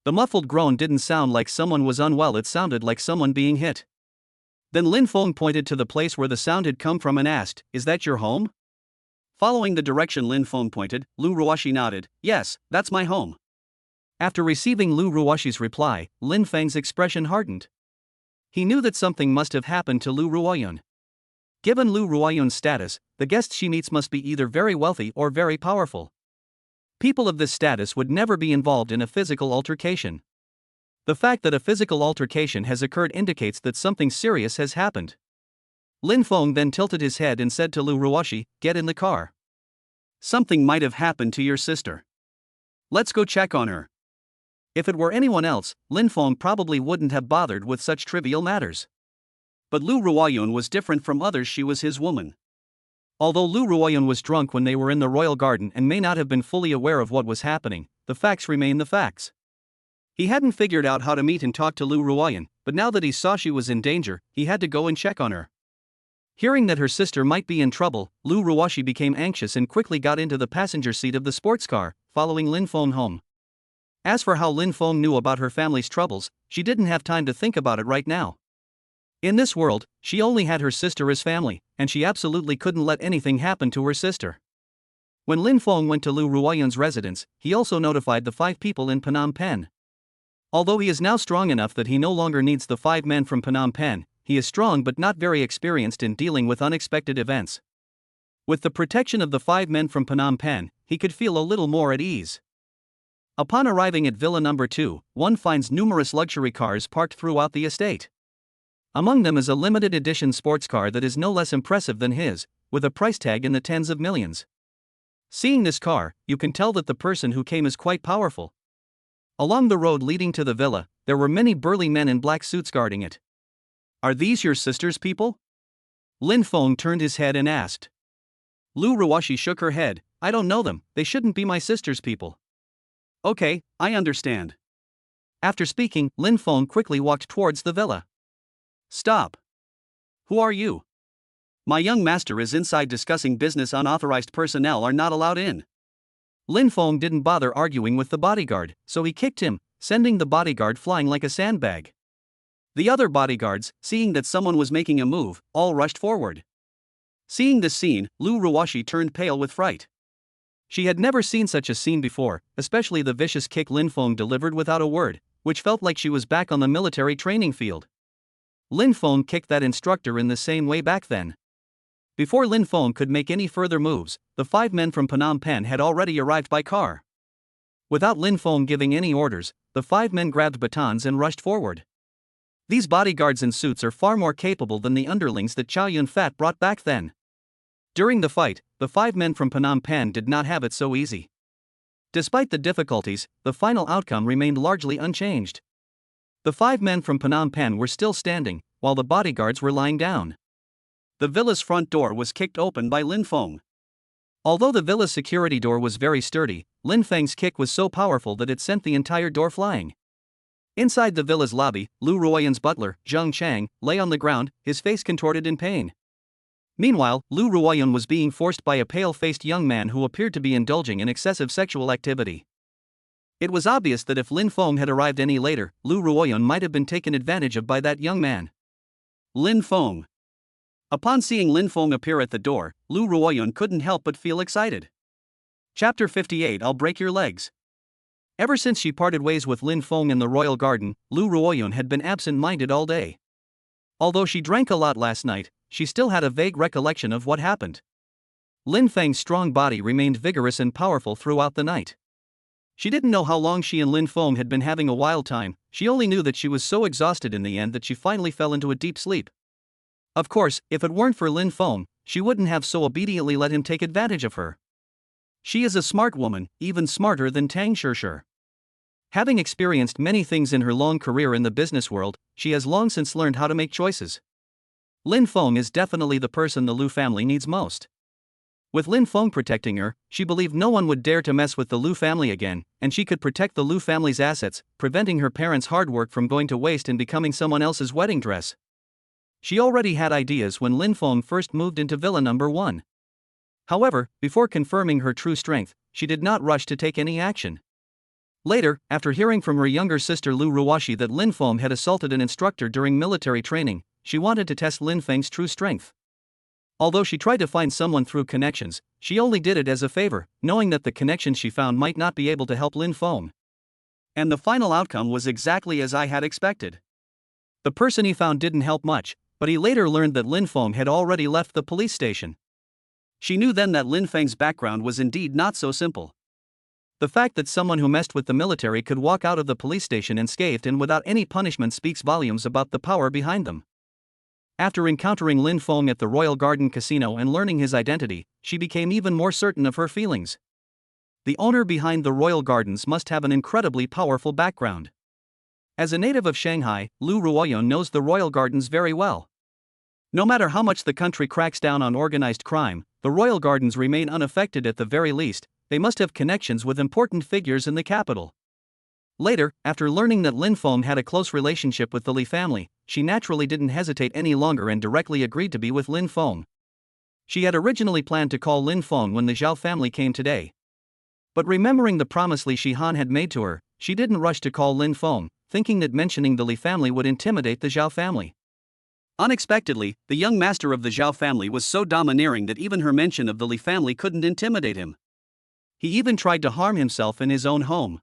The muffled groan didn't sound like someone was unwell, it sounded like someone being hit. Then Lin Feng pointed to the place where the sound had come from and asked, "Is that your home?" Following the direction Lin Feng pointed, Lu Ruoshi nodded, "Yes, that's my home." After receiving Lu Ruoshi's reply, Lin Feng's expression hardened. He knew that something must have happened to Lu Ruoyun. Given Lu Ruoyun's status, the guests she meets must be either very wealthy or very powerful. People of this status would never be involved in a physical altercation. The fact that a physical altercation has occurred indicates that something serious has happened. Lin Feng then tilted his head and said to Lu Ruoshi, "Get in the car. Something might have happened to your sister. Let's go check on her." If it were anyone else, Lin Feng probably wouldn't have bothered with such trivial matters. But Lu Ruoyun was different from others, she was his woman. Although Lu Ruoyun was drunk when they were in the royal garden and may not have been fully aware of what was happening, the facts remain the facts. He hadn't figured out how to meet and talk to Lu Ruoyun, but now that he saw she was in danger, he had to go and check on her. Hearing that her sister might be in trouble, Lu Ruoshi became anxious and quickly got into the passenger seat of the sports car, following Lin Feng home. As for how Lin Feng knew about her family's troubles, she didn't have time to think about it right now. In this world, she only had her sister as family, and she absolutely couldn't let anything happen to her sister. When Lin Feng went to Lu Ruoyun's residence, he also notified the 5 people in Phnom Penh. Although he is now strong enough that he no longer needs the 5 men from Phnom Penh, he is strong but not very experienced in dealing with unexpected events. With the protection of the 5 men from Phnom Penh, he could feel a little more at ease. Upon arriving at Villa Number 2, one finds numerous luxury cars parked throughout the estate. Among them is a limited edition sports car that is no less impressive than his, with a price tag in the tens of millions. Seeing this car, you can tell that the person who came is quite powerful. Along the road leading to the villa, there were many burly men in black suits guarding it. "Are these your sister's people?" Lin Feng turned his head and asked. Lu Ruoshi shook her head, "I don't know them, they shouldn't be my sister's people." "Okay, I understand." After speaking, Lin Feng quickly walked towards the villa. "Stop. Who are you?" "My young master is inside discussing business. Unauthorized personnel are not allowed in." Lin Feng didn't bother arguing with the bodyguard, so he kicked him, sending the bodyguard flying like a sandbag. The other bodyguards, seeing that someone was making a move, all rushed forward. Seeing this scene, Lu Ruoshi turned pale with fright. She had never seen such a scene before, especially the vicious kick Lin Feng delivered without a word, which felt like she was back on the military training field. Lin Feng kicked that instructor in the same way back then. Before Lin Feng could make any further moves, the 5 men from Phnom Penh had already arrived by car. Without Lin Feng giving any orders, the 5 men grabbed batons and rushed forward. These bodyguards in suits are far more capable than the underlings that Chow Yun Fat brought back then. During the fight, the 5 men from Phnom Penh did not have it so easy. Despite the difficulties, the final outcome remained largely unchanged. The 5 men from Phnom Penh were still standing, while the bodyguards were lying down. The villa's front door was kicked open by Lin Feng. Although the villa's security door was very sturdy, Lin Feng's kick was so powerful that it sent the entire door flying. Inside the villa's lobby, Lu Ruoyun's butler, Zheng Chang, lay on the ground, his face contorted in pain. Meanwhile, Lu Ruoyun was being forced by a pale-faced young man who appeared to be indulging in excessive sexual activity. It was obvious that if Lin Feng had arrived any later, Lu Ruoyun might have been taken advantage of by that young man. Lin Feng. Upon seeing Lin Feng appear at the door, Lu Ruoyun couldn't help but feel excited. Chapter 58. I'll break your legs. Ever since she parted ways with Lin Feng in the royal garden, Lu Ruoyun had been absent-minded all day. Although she drank a lot last night, she still had a vague recollection of what happened. Lin Feng's strong body remained vigorous and powerful throughout the night. She didn't know how long she and Lin Feng had been having a wild time, she only knew that she was so exhausted in the end that she finally fell into a deep sleep. Of course, if it weren't for Lin Feng, she wouldn't have so obediently let him take advantage of her. She is a smart woman, even smarter than Tang Shishir. Having experienced many things in her long career in the business world, she has long since learned how to make choices. Lin Feng is definitely the person the Lu family needs most. With Lin Feng protecting her, she believed no one would dare to mess with the Lu family again, and she could protect the Lu family's assets, preventing her parents' hard work from going to waste and becoming someone else's wedding dress. She already had ideas when Lin Feng first moved into Villa Number 1. However, before confirming her true strength, she did not rush to take any action. Later, after hearing from her younger sister Lu Ruoshi that Lin Feng had assaulted an instructor during military training, she wanted to test Lin Feng's true strength. Although she tried to find someone through connections, she only did it as a favor, knowing that the connections she found might not be able to help Lin Feng. And the final outcome was exactly as I had expected. The person he found didn't help much, but he later learned that Lin Feng had already left the police station. She knew then that Lin Feng's background was indeed not so simple. The fact that someone who messed with the military could walk out of the police station unscathed and without any punishment speaks volumes about the power behind them. After encountering Lin Feng at the Royal Garden Casino and learning his identity, she became even more certain of her feelings. The owner behind the Royal Gardens must have an incredibly powerful background. As a native of Shanghai, Lu Ruoyan knows the Royal Gardens very well. No matter how much the country cracks down on organized crime, the Royal Gardens remain unaffected at the very least. They must have connections with important figures in the capital. Later, after learning that Lin Feng had a close relationship with the Li family, she naturally didn't hesitate any longer and directly agreed to be with Lin Feng. She had originally planned to call Lin Feng when the Zhao family came today. But remembering the promise Li Shihan had made to her, she didn't rush to call Lin Feng, thinking that mentioning the Li family would intimidate the Zhao family. Unexpectedly, the young master of the Zhao family was so domineering that even her mention of the Li family couldn't intimidate him. He even tried to harm himself in his own home.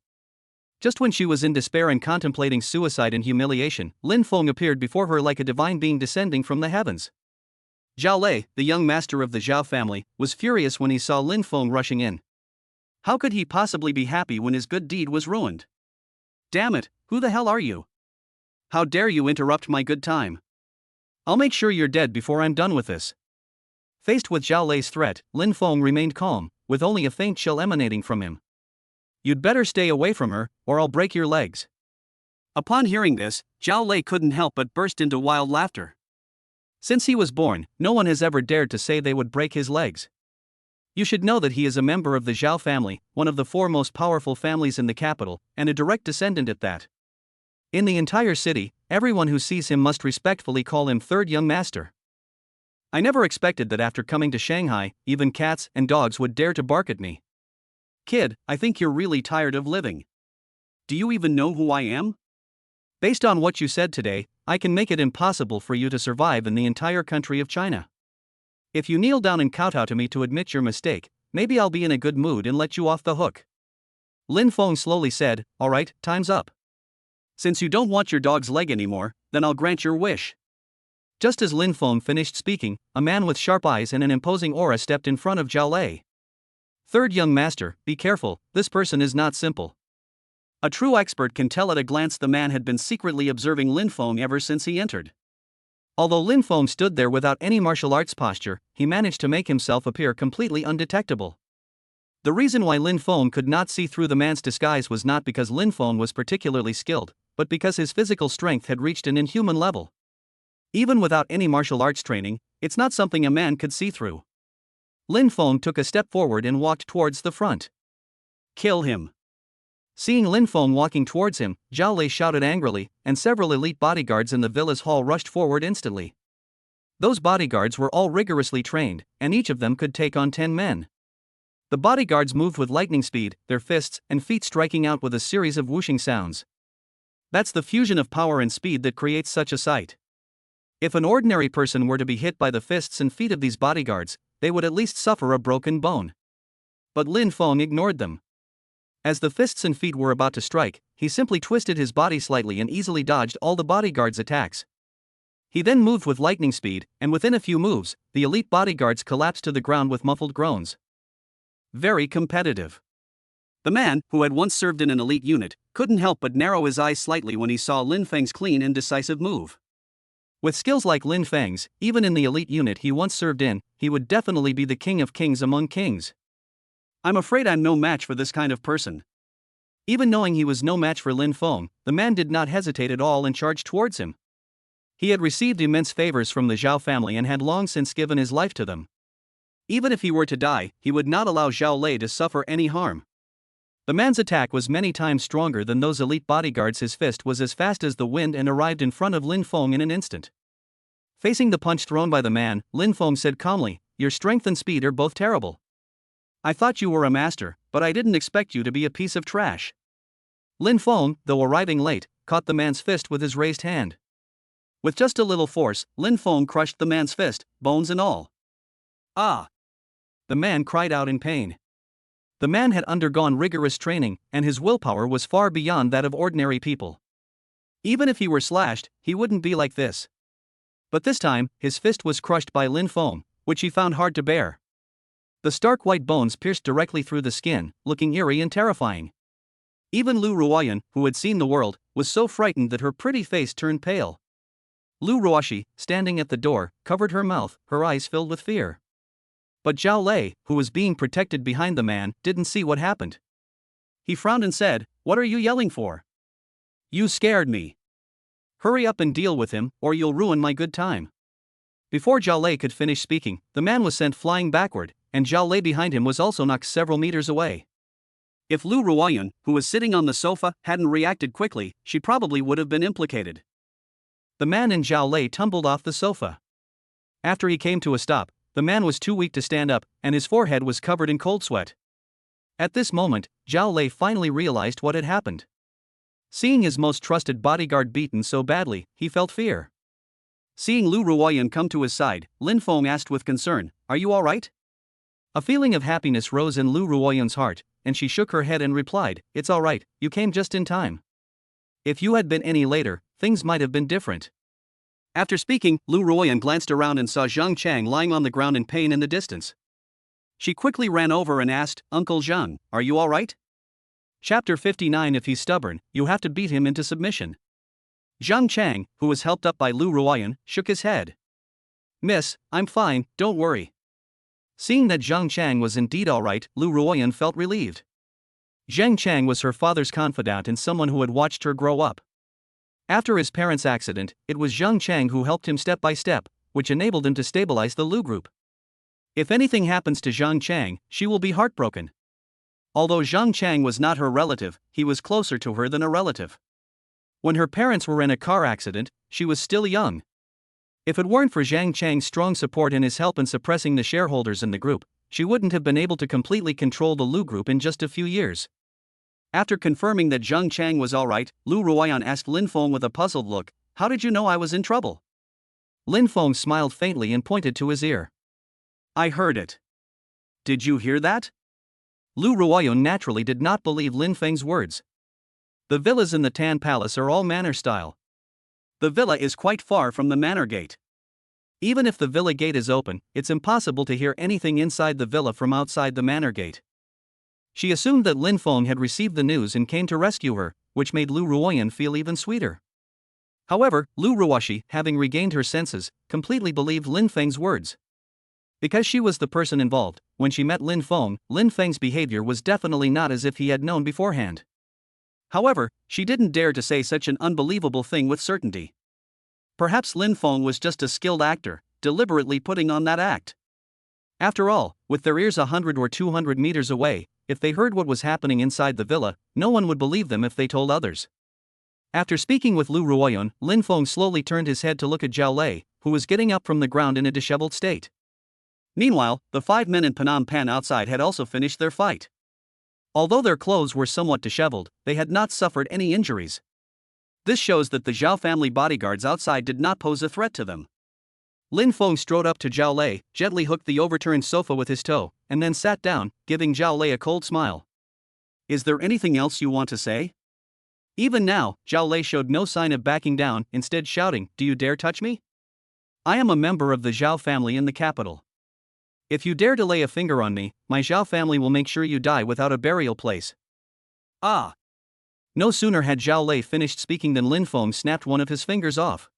Just when she was in despair and contemplating suicide and humiliation, Lin Feng appeared before her like a divine being descending from the heavens. Zhao Lei, the young master of the Zhao family, was furious when he saw Lin Feng rushing in. How could he possibly be happy when his good deed was ruined? Damn it, who the hell are you? How dare you interrupt my good time? I'll make sure you're dead before I'm done with this. Faced with Zhao Lei's threat, Lin Feng remained calm, with only a faint chill emanating from him. You'd better stay away from her, or I'll break your legs. Upon hearing this, Zhao Lei couldn't help but burst into wild laughter. Since he was born, no one has ever dared to say they would break his legs. You should know that he is a member of the Zhao family, one of the 4 most powerful families in the capital, and a direct descendant at that. In the entire city, everyone who sees him must respectfully call him third young master. I never expected that after coming to Shanghai, even cats and dogs would dare to bark at me. Kid, I think you're really tired of living. Do you even know who I am? Based on what you said today, I can make it impossible for you to survive in the entire country of China. If you kneel down and kowtow to me to admit your mistake, maybe I'll be in a good mood and let you off the hook. Lin Feng slowly said, alright, time's up. Since you don't want your dog's leg anymore, then I'll grant your wish. Just as Lin Feng finished speaking, a man with sharp eyes and an imposing aura stepped in front of Zhao Lei. Third young master, be careful, this person is not simple. A true expert can tell at a glance the man had been secretly observing Lin Feng ever since he entered. Although Lin Feng stood there without any martial arts posture, he managed to make himself appear completely undetectable. The reason why Lin Feng could not see through the man's disguise was not because Lin Feng was particularly skilled, but because his physical strength had reached an inhuman level. Even without any martial arts training, it's not something a man could see through. Lin Feng took a step forward and walked towards the front. Kill him. Seeing Lin Feng walking towards him, Zhao Lei shouted angrily, and several elite bodyguards in the villa's hall rushed forward instantly. Those bodyguards were all rigorously trained, and each of them could take on 10 men. The bodyguards moved with lightning speed, their fists and feet striking out with a series of whooshing sounds. That's the fusion of power and speed that creates such a sight. If an ordinary person were to be hit by the fists and feet of these bodyguards, they would at least suffer a broken bone. But Lin Feng ignored them. As the fists and feet were about to strike, he simply twisted his body slightly and easily dodged all the bodyguards' attacks. He then moved with lightning speed, and within a few moves, the elite bodyguards collapsed to the ground with muffled groans. Very competitive. The man, who had once served in an elite unit, couldn't help but narrow his eyes slightly when he saw Lin Feng's clean and decisive move. With skills like Lin Feng's, even in the elite unit he once served in, he would definitely be the king of kings among kings. I'm afraid I'm no match for this kind of person. Even knowing he was no match for Lin Feng, the man did not hesitate at all and charged towards him. He had received immense favors from the Zhao family and had long since given his life to them. Even if he were to die, he would not allow Zhao Lei to suffer any harm. The man's attack was many times stronger than those elite bodyguards. His fist was as fast as the wind and arrived in front of Lin Feng in an instant. Facing the punch thrown by the man, Lin Feng said calmly, "Your strength and speed are both terrible. I thought you were a master, but I didn't expect you to be a piece of trash." Lin Feng, though arriving late, caught the man's fist with his raised hand. With just a little force, Lin Feng crushed the man's fist, bones and all. "Ah!" The man cried out in pain. The man had undergone rigorous training, and his willpower was far beyond that of ordinary people. Even if he were slashed, he wouldn't be like this. But this time, his fist was crushed by Lin Feng, which he found hard to bear. The stark white bones pierced directly through the skin, looking eerie and terrifying. Even Lu Ruoyan, who had seen the world, was so frightened that her pretty face turned pale. Lu Ruoxi, standing at the door, covered her mouth, her eyes filled with fear. But Zhao Lei, who was being protected behind the man, didn't see what happened. He frowned and said, "What are you yelling for? You scared me. Hurry up and deal with him, or you'll ruin my good time." Before Zhao Lei could finish speaking, the man was sent flying backward, and Zhao Lei behind him was also knocked several meters away. If Lu Ruoyan, who was sitting on the sofa, hadn't reacted quickly, she probably would have been implicated. The man and Zhao Lei tumbled off the sofa. After he came to a stop, the man was too weak to stand up, and his forehead was covered in cold sweat. At this moment, Zhao Lei finally realized what had happened. Seeing his most trusted bodyguard beaten so badly, he felt fear. Seeing Lu Ruoyan come to his side, Lin Feng asked with concern, "Are you all right?" A feeling of happiness rose in Lu Ruoyan's heart, and she shook her head and replied, "It's all right, you came just in time. If you had been any later, things might have been different." After speaking, Lu Ruoyan glanced around and saw Zhang Chang lying on the ground in pain in the distance. She quickly ran over and asked, "Uncle Zhang, are you all right?" Chapter 59. If he's stubborn, you have to beat him into submission. Zhang Chang, who was helped up by Lu Ruoyan, shook his head. "Miss, I'm fine, don't worry." Seeing that Zhang Chang was indeed all right, Lu Ruoyan felt relieved. Zhang Chang was her father's confidant and someone who had watched her grow up. After his parents' accident, it was Zhang Chang who helped him step by step, which enabled him to stabilize the Lu group. If anything happens to Zhang Chang, she will be heartbroken. Although Zhang Chang was not her relative, he was closer to her than a relative. When her parents were in a car accident, she was still young. If it weren't for Zhang Chang's strong support and his help in suppressing the shareholders in the group, she wouldn't have been able to completely control the Lu group in just a few years. After confirming that Zhang Chang was alright, Lu Ruoyan asked Lin Feng with a puzzled look, "How did you know I was in trouble?" Lin Feng smiled faintly and pointed to his ear. "I heard it." "Did you hear that?" Lu Ruoyan naturally did not believe Lin Feng's words. The villas in the Tan Palace are all manor style. The villa is quite far from the manor gate. Even if the villa gate is open, it's impossible to hear anything inside the villa from outside the manor gate. She assumed that Lin Feng had received the news and came to rescue her, which made Lu Ruoyan feel even sweeter. However, Lu Ruoxi, having regained her senses, completely believed Lin Feng's words. Because she was the person involved, when she met Lin Feng's behavior was definitely not as if he had known beforehand. However, she didn't dare to say such an unbelievable thing with certainty. Perhaps Lin Feng was just a skilled actor, deliberately putting on that act. After all, with their ears 100 or 200 meters away, if they heard what was happening inside the villa, no one would believe them if they told others. After speaking with Lu Ruoyan, Lin Feng slowly turned his head to look at Zhao Lei, who was getting up from the ground in a disheveled state. Meanwhile, the 5 men in Phnom Penh outside had also finished their fight. Although their clothes were somewhat disheveled, they had not suffered any injuries. This shows that the Zhao family bodyguards outside did not pose a threat to them. Lin Feng strode up to Zhao Lei, gently hooked the overturned sofa with his toe, and then sat down, giving Zhao Lei a cold smile. "Is there anything else you want to say?" Even now, Zhao Lei showed no sign of backing down, instead shouting, "Do you dare touch me? I am a member of the Zhao family in the capital. If you dare to lay a finger on me, my Zhao family will make sure you die without a burial place." "Ah!" No sooner had Zhao Lei finished speaking than Lin Feng snapped one of his fingers off.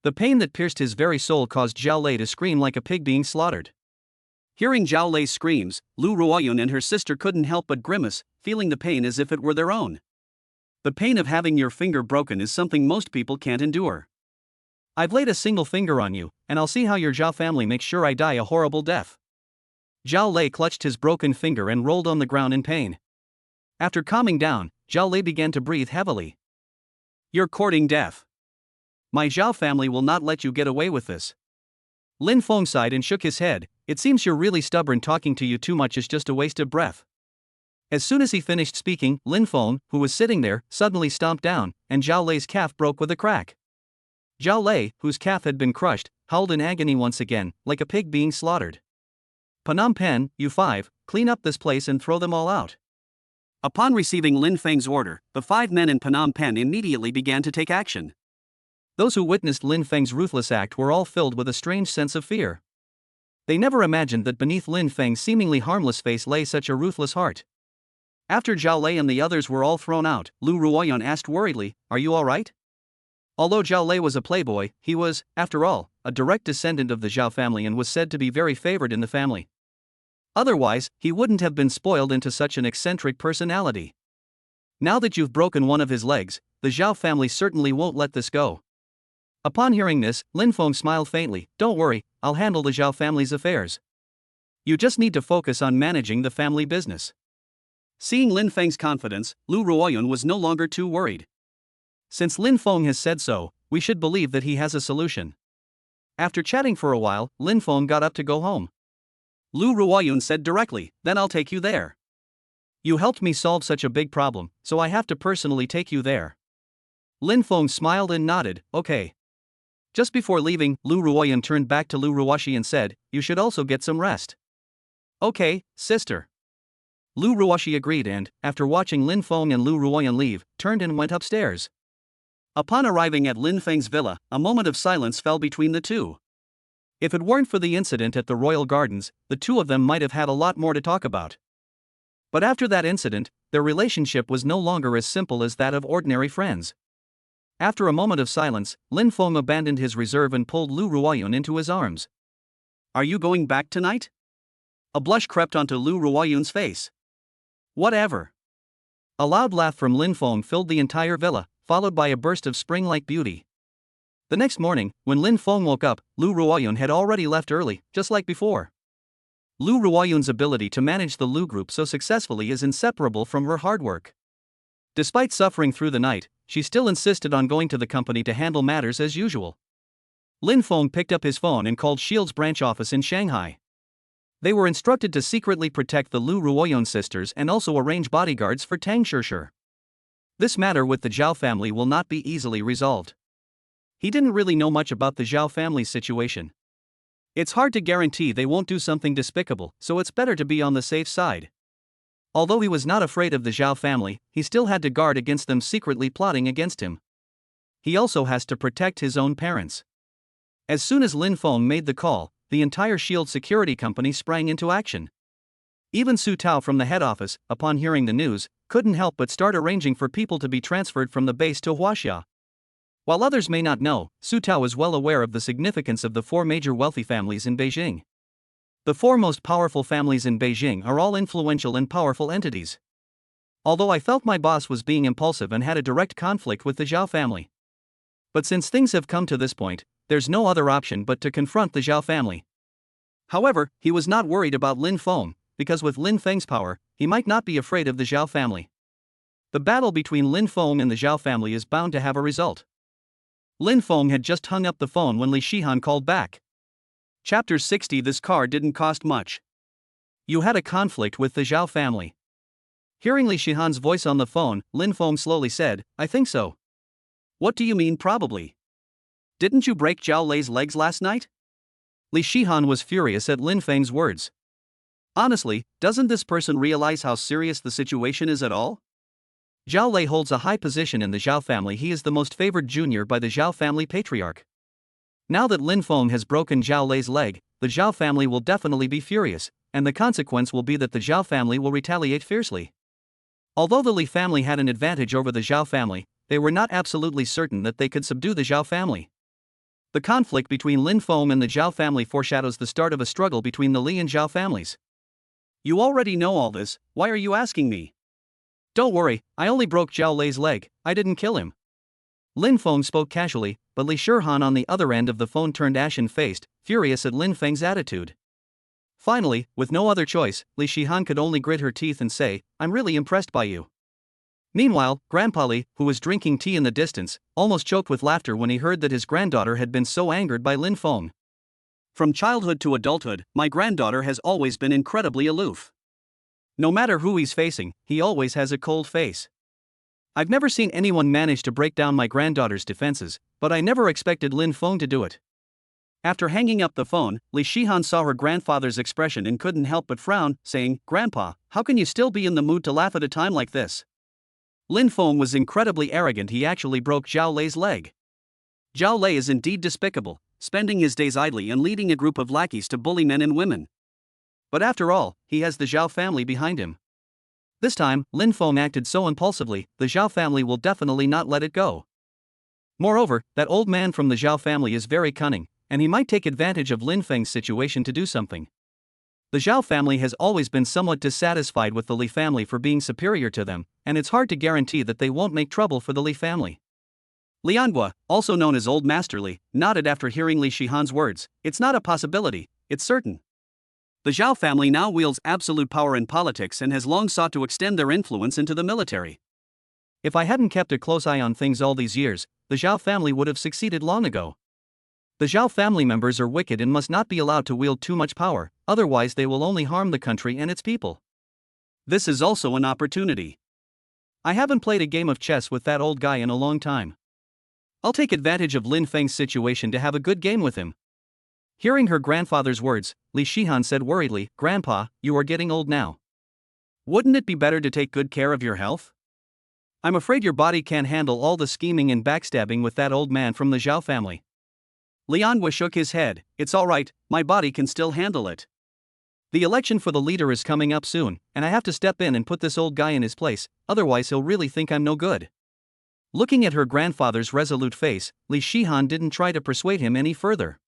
The pain that pierced his very soul caused Zhao Lei to scream like a pig being slaughtered. Hearing Zhao Lei's screams, Lu Ruoyan and her sister couldn't help but grimace, feeling the pain as if it were their own. The pain of having your finger broken is something most people can't endure. I've laid a single finger on you, and I'll see how your Zhao family makes sure I die a horrible death. Zhao Lei clutched his broken finger and rolled on the ground in pain. After calming down, Zhao Lei began to breathe heavily. You're courting death. My Zhao family will not let you get away with this. Lin Feng sighed and shook his head. It seems you're really stubborn. Talking to you too much is just a waste of breath. As soon as he finished speaking, Lin Feng, who was sitting there, suddenly stomped down, and Zhao Lei's calf broke with a crack. Zhao Lei, whose calf had been crushed, howled in agony once again, like a pig being slaughtered. Phnom Penh, you five, clean up this place and throw them all out. Upon receiving Lin Feng's order, the 5 men in Phnom Penh immediately began to take action. Those who witnessed Lin Feng's ruthless act were all filled with a strange sense of fear. They never imagined that beneath Lin Feng's seemingly harmless face lay such a ruthless heart. After Zhao Lei and the others were all thrown out, Lu Ruoyun asked worriedly, "Are you all right?" Although Zhao Lei was a playboy, he was, after all, a direct descendant of the Zhao family and was said to be very favored in the family. Otherwise, he wouldn't have been spoiled into such an eccentric personality. Now that you've broken one of his legs, the Zhao family certainly won't let this go. Upon hearing this, Lin Feng smiled faintly. Don't worry, I'll handle the Zhao family's affairs. You just need to focus on managing the family business. Seeing Lin Feng's confidence, Lu Ruoyun was no longer too worried. Since Lin Feng has said so, we should believe that he has a solution. After chatting for a while, Lin Feng got up to go home. Lu Ruoyun said directly, "Then I'll take you there. You helped me solve such a big problem, so I have to personally take you there." Lin Feng smiled and nodded, "Okay." Just before leaving, Lu Ruoyun turned back to Lu Ruoshi and said, "You should also get some rest." "Okay, sister." Lu Ruoshi agreed and, after watching Lin Feng and Lu Ruoyun leave, turned and went upstairs. Upon arriving at Lin Feng's villa, a moment of silence fell between the two. If it weren't for the incident at the Royal Gardens, the two of them might have had a lot more to talk about. But after that incident, their relationship was no longer as simple as that of ordinary friends. After a moment of silence, Lin Feng abandoned his reserve and pulled Lu Ruoyun into his arms. "Are you going back tonight?" A blush crept onto Lu Ruoyun's face. "Whatever." A loud laugh from Lin Feng filled the entire villa, followed by a burst of spring-like beauty. The next morning, when Lin Feng woke up, Lu Ruoyun had already left early, just like before. Lu Ruoyun's ability to manage the Lu group so successfully is inseparable from her hard work. Despite suffering through the night, she still insisted on going to the company to handle matters as usual. Lin Feng picked up his phone and called Shield's branch office in Shanghai. They were instructed to secretly protect the Lu Ruoyun sisters and also arrange bodyguards for Tang Shishir. This matter with the Zhao family will not be easily resolved. He didn't really know much about the Zhao family's situation. It's hard to guarantee they won't do something despicable, so it's better to be on the safe side. Although he was not afraid of the Zhao family, he still had to guard against them secretly plotting against him. He also has to protect his own parents. As soon as Lin Feng made the call, the entire Shield security company sprang into action. Even Su Tao from the head office, upon hearing the news, couldn't help but start arranging for people to be transferred from the base to Huaxia. While others may not know, Su Tao is well aware of the significance of the 4 major wealthy families in Beijing. The 4 most powerful families in Beijing are all influential and powerful entities. Although I felt my boss was being impulsive and had a direct conflict with the Zhao family. But since things have come to this point, there's no other option but to confront the Zhao family. However, he was not worried about Lin Feng, because with Lin Feng's power, he might not be afraid of the Zhao family. The battle between Lin Feng and the Zhao family is bound to have a result. Lin Feng had just hung up the phone when Li Shihan called back. Chapter 60. This car didn't cost much. You had a conflict with the Zhao family. Hearing Li Shihan's voice on the phone, Lin Feng slowly said, "I think so." "What do you mean probably? Didn't you break Zhao Lei's legs last night?" Li Shihan was furious at Lin Feng's words. Honestly, doesn't this person realize how serious the situation is at all? Zhao Lei holds a high position in the Zhao family. He is the most favored junior by the Zhao family patriarch. Now that Lin Feng has broken Zhao Lei's leg, the Zhao family will definitely be furious, and the consequence will be that the Zhao family will retaliate fiercely. Although the Li family had an advantage over the Zhao family, they were not absolutely certain that they could subdue the Zhao family. The conflict between Lin Feng and the Zhao family foreshadows the start of a struggle between the Li and Zhao families. You already know all this, why are you asking me? Don't worry, I only broke Zhao Lei's leg, I didn't kill him. Lin Feng spoke casually, but Li Shihan on the other end of the phone turned ashen-faced, furious at Lin Feng's attitude. Finally, with no other choice, Li Shihan could only grit her teeth and say, "I'm really impressed by you." Meanwhile, Grandpa Li, who was drinking tea in the distance, almost choked with laughter when he heard that his granddaughter had been so angered by Lin Feng. "From childhood to adulthood, my granddaughter has always been incredibly aloof. No matter who he's facing, he always has a cold face. I've never seen anyone manage to break down my granddaughter's defenses, but I never expected Lin Feng to do it." After hanging up the phone, Li Shihan saw her grandfather's expression and couldn't help but frown, saying, "Grandpa, how can you still be in the mood to laugh at a time like this?" Lin Feng was incredibly arrogant. He actually broke Zhao Lei's leg. Zhao Lei is indeed despicable, spending his days idly and leading a group of lackeys to bully men and women. But after all, he has the Zhao family behind him. This time, Lin Feng acted so impulsively, the Zhao family will definitely not let it go. Moreover, that old man from the Zhao family is very cunning, and he might take advantage of Lin Feng's situation to do something. The Zhao family has always been somewhat dissatisfied with the Li family for being superior to them, and it's hard to guarantee that they won't make trouble for the Li family. Lianhua, also known as Old Master Li, nodded after hearing Li Shihan's words. "It's not a possibility, it's certain. The Zhao family now wields absolute power in politics and has long sought to extend their influence into the military. If I hadn't kept a close eye on things all these years, the Zhao family would have succeeded long ago. The Zhao family members are wicked and must not be allowed to wield too much power, otherwise they will only harm the country and its people. This is also an opportunity. I haven't played a game of chess with that old guy in a long time. I'll take advantage of Lin Feng's situation to have a good game with him." Hearing her grandfather's words, Li Shihan said worriedly, "Grandpa, you are getting old now. Wouldn't it be better to take good care of your health? I'm afraid your body can't handle all the scheming and backstabbing with that old man from the Zhao family." Lianhua shook his head. "It's all right, my body can still handle it. The election for the leader is coming up soon, and I have to step in and put this old guy in his place, otherwise he'll really think I'm no good." Looking at her grandfather's resolute face, Li Shihan didn't try to persuade him any further.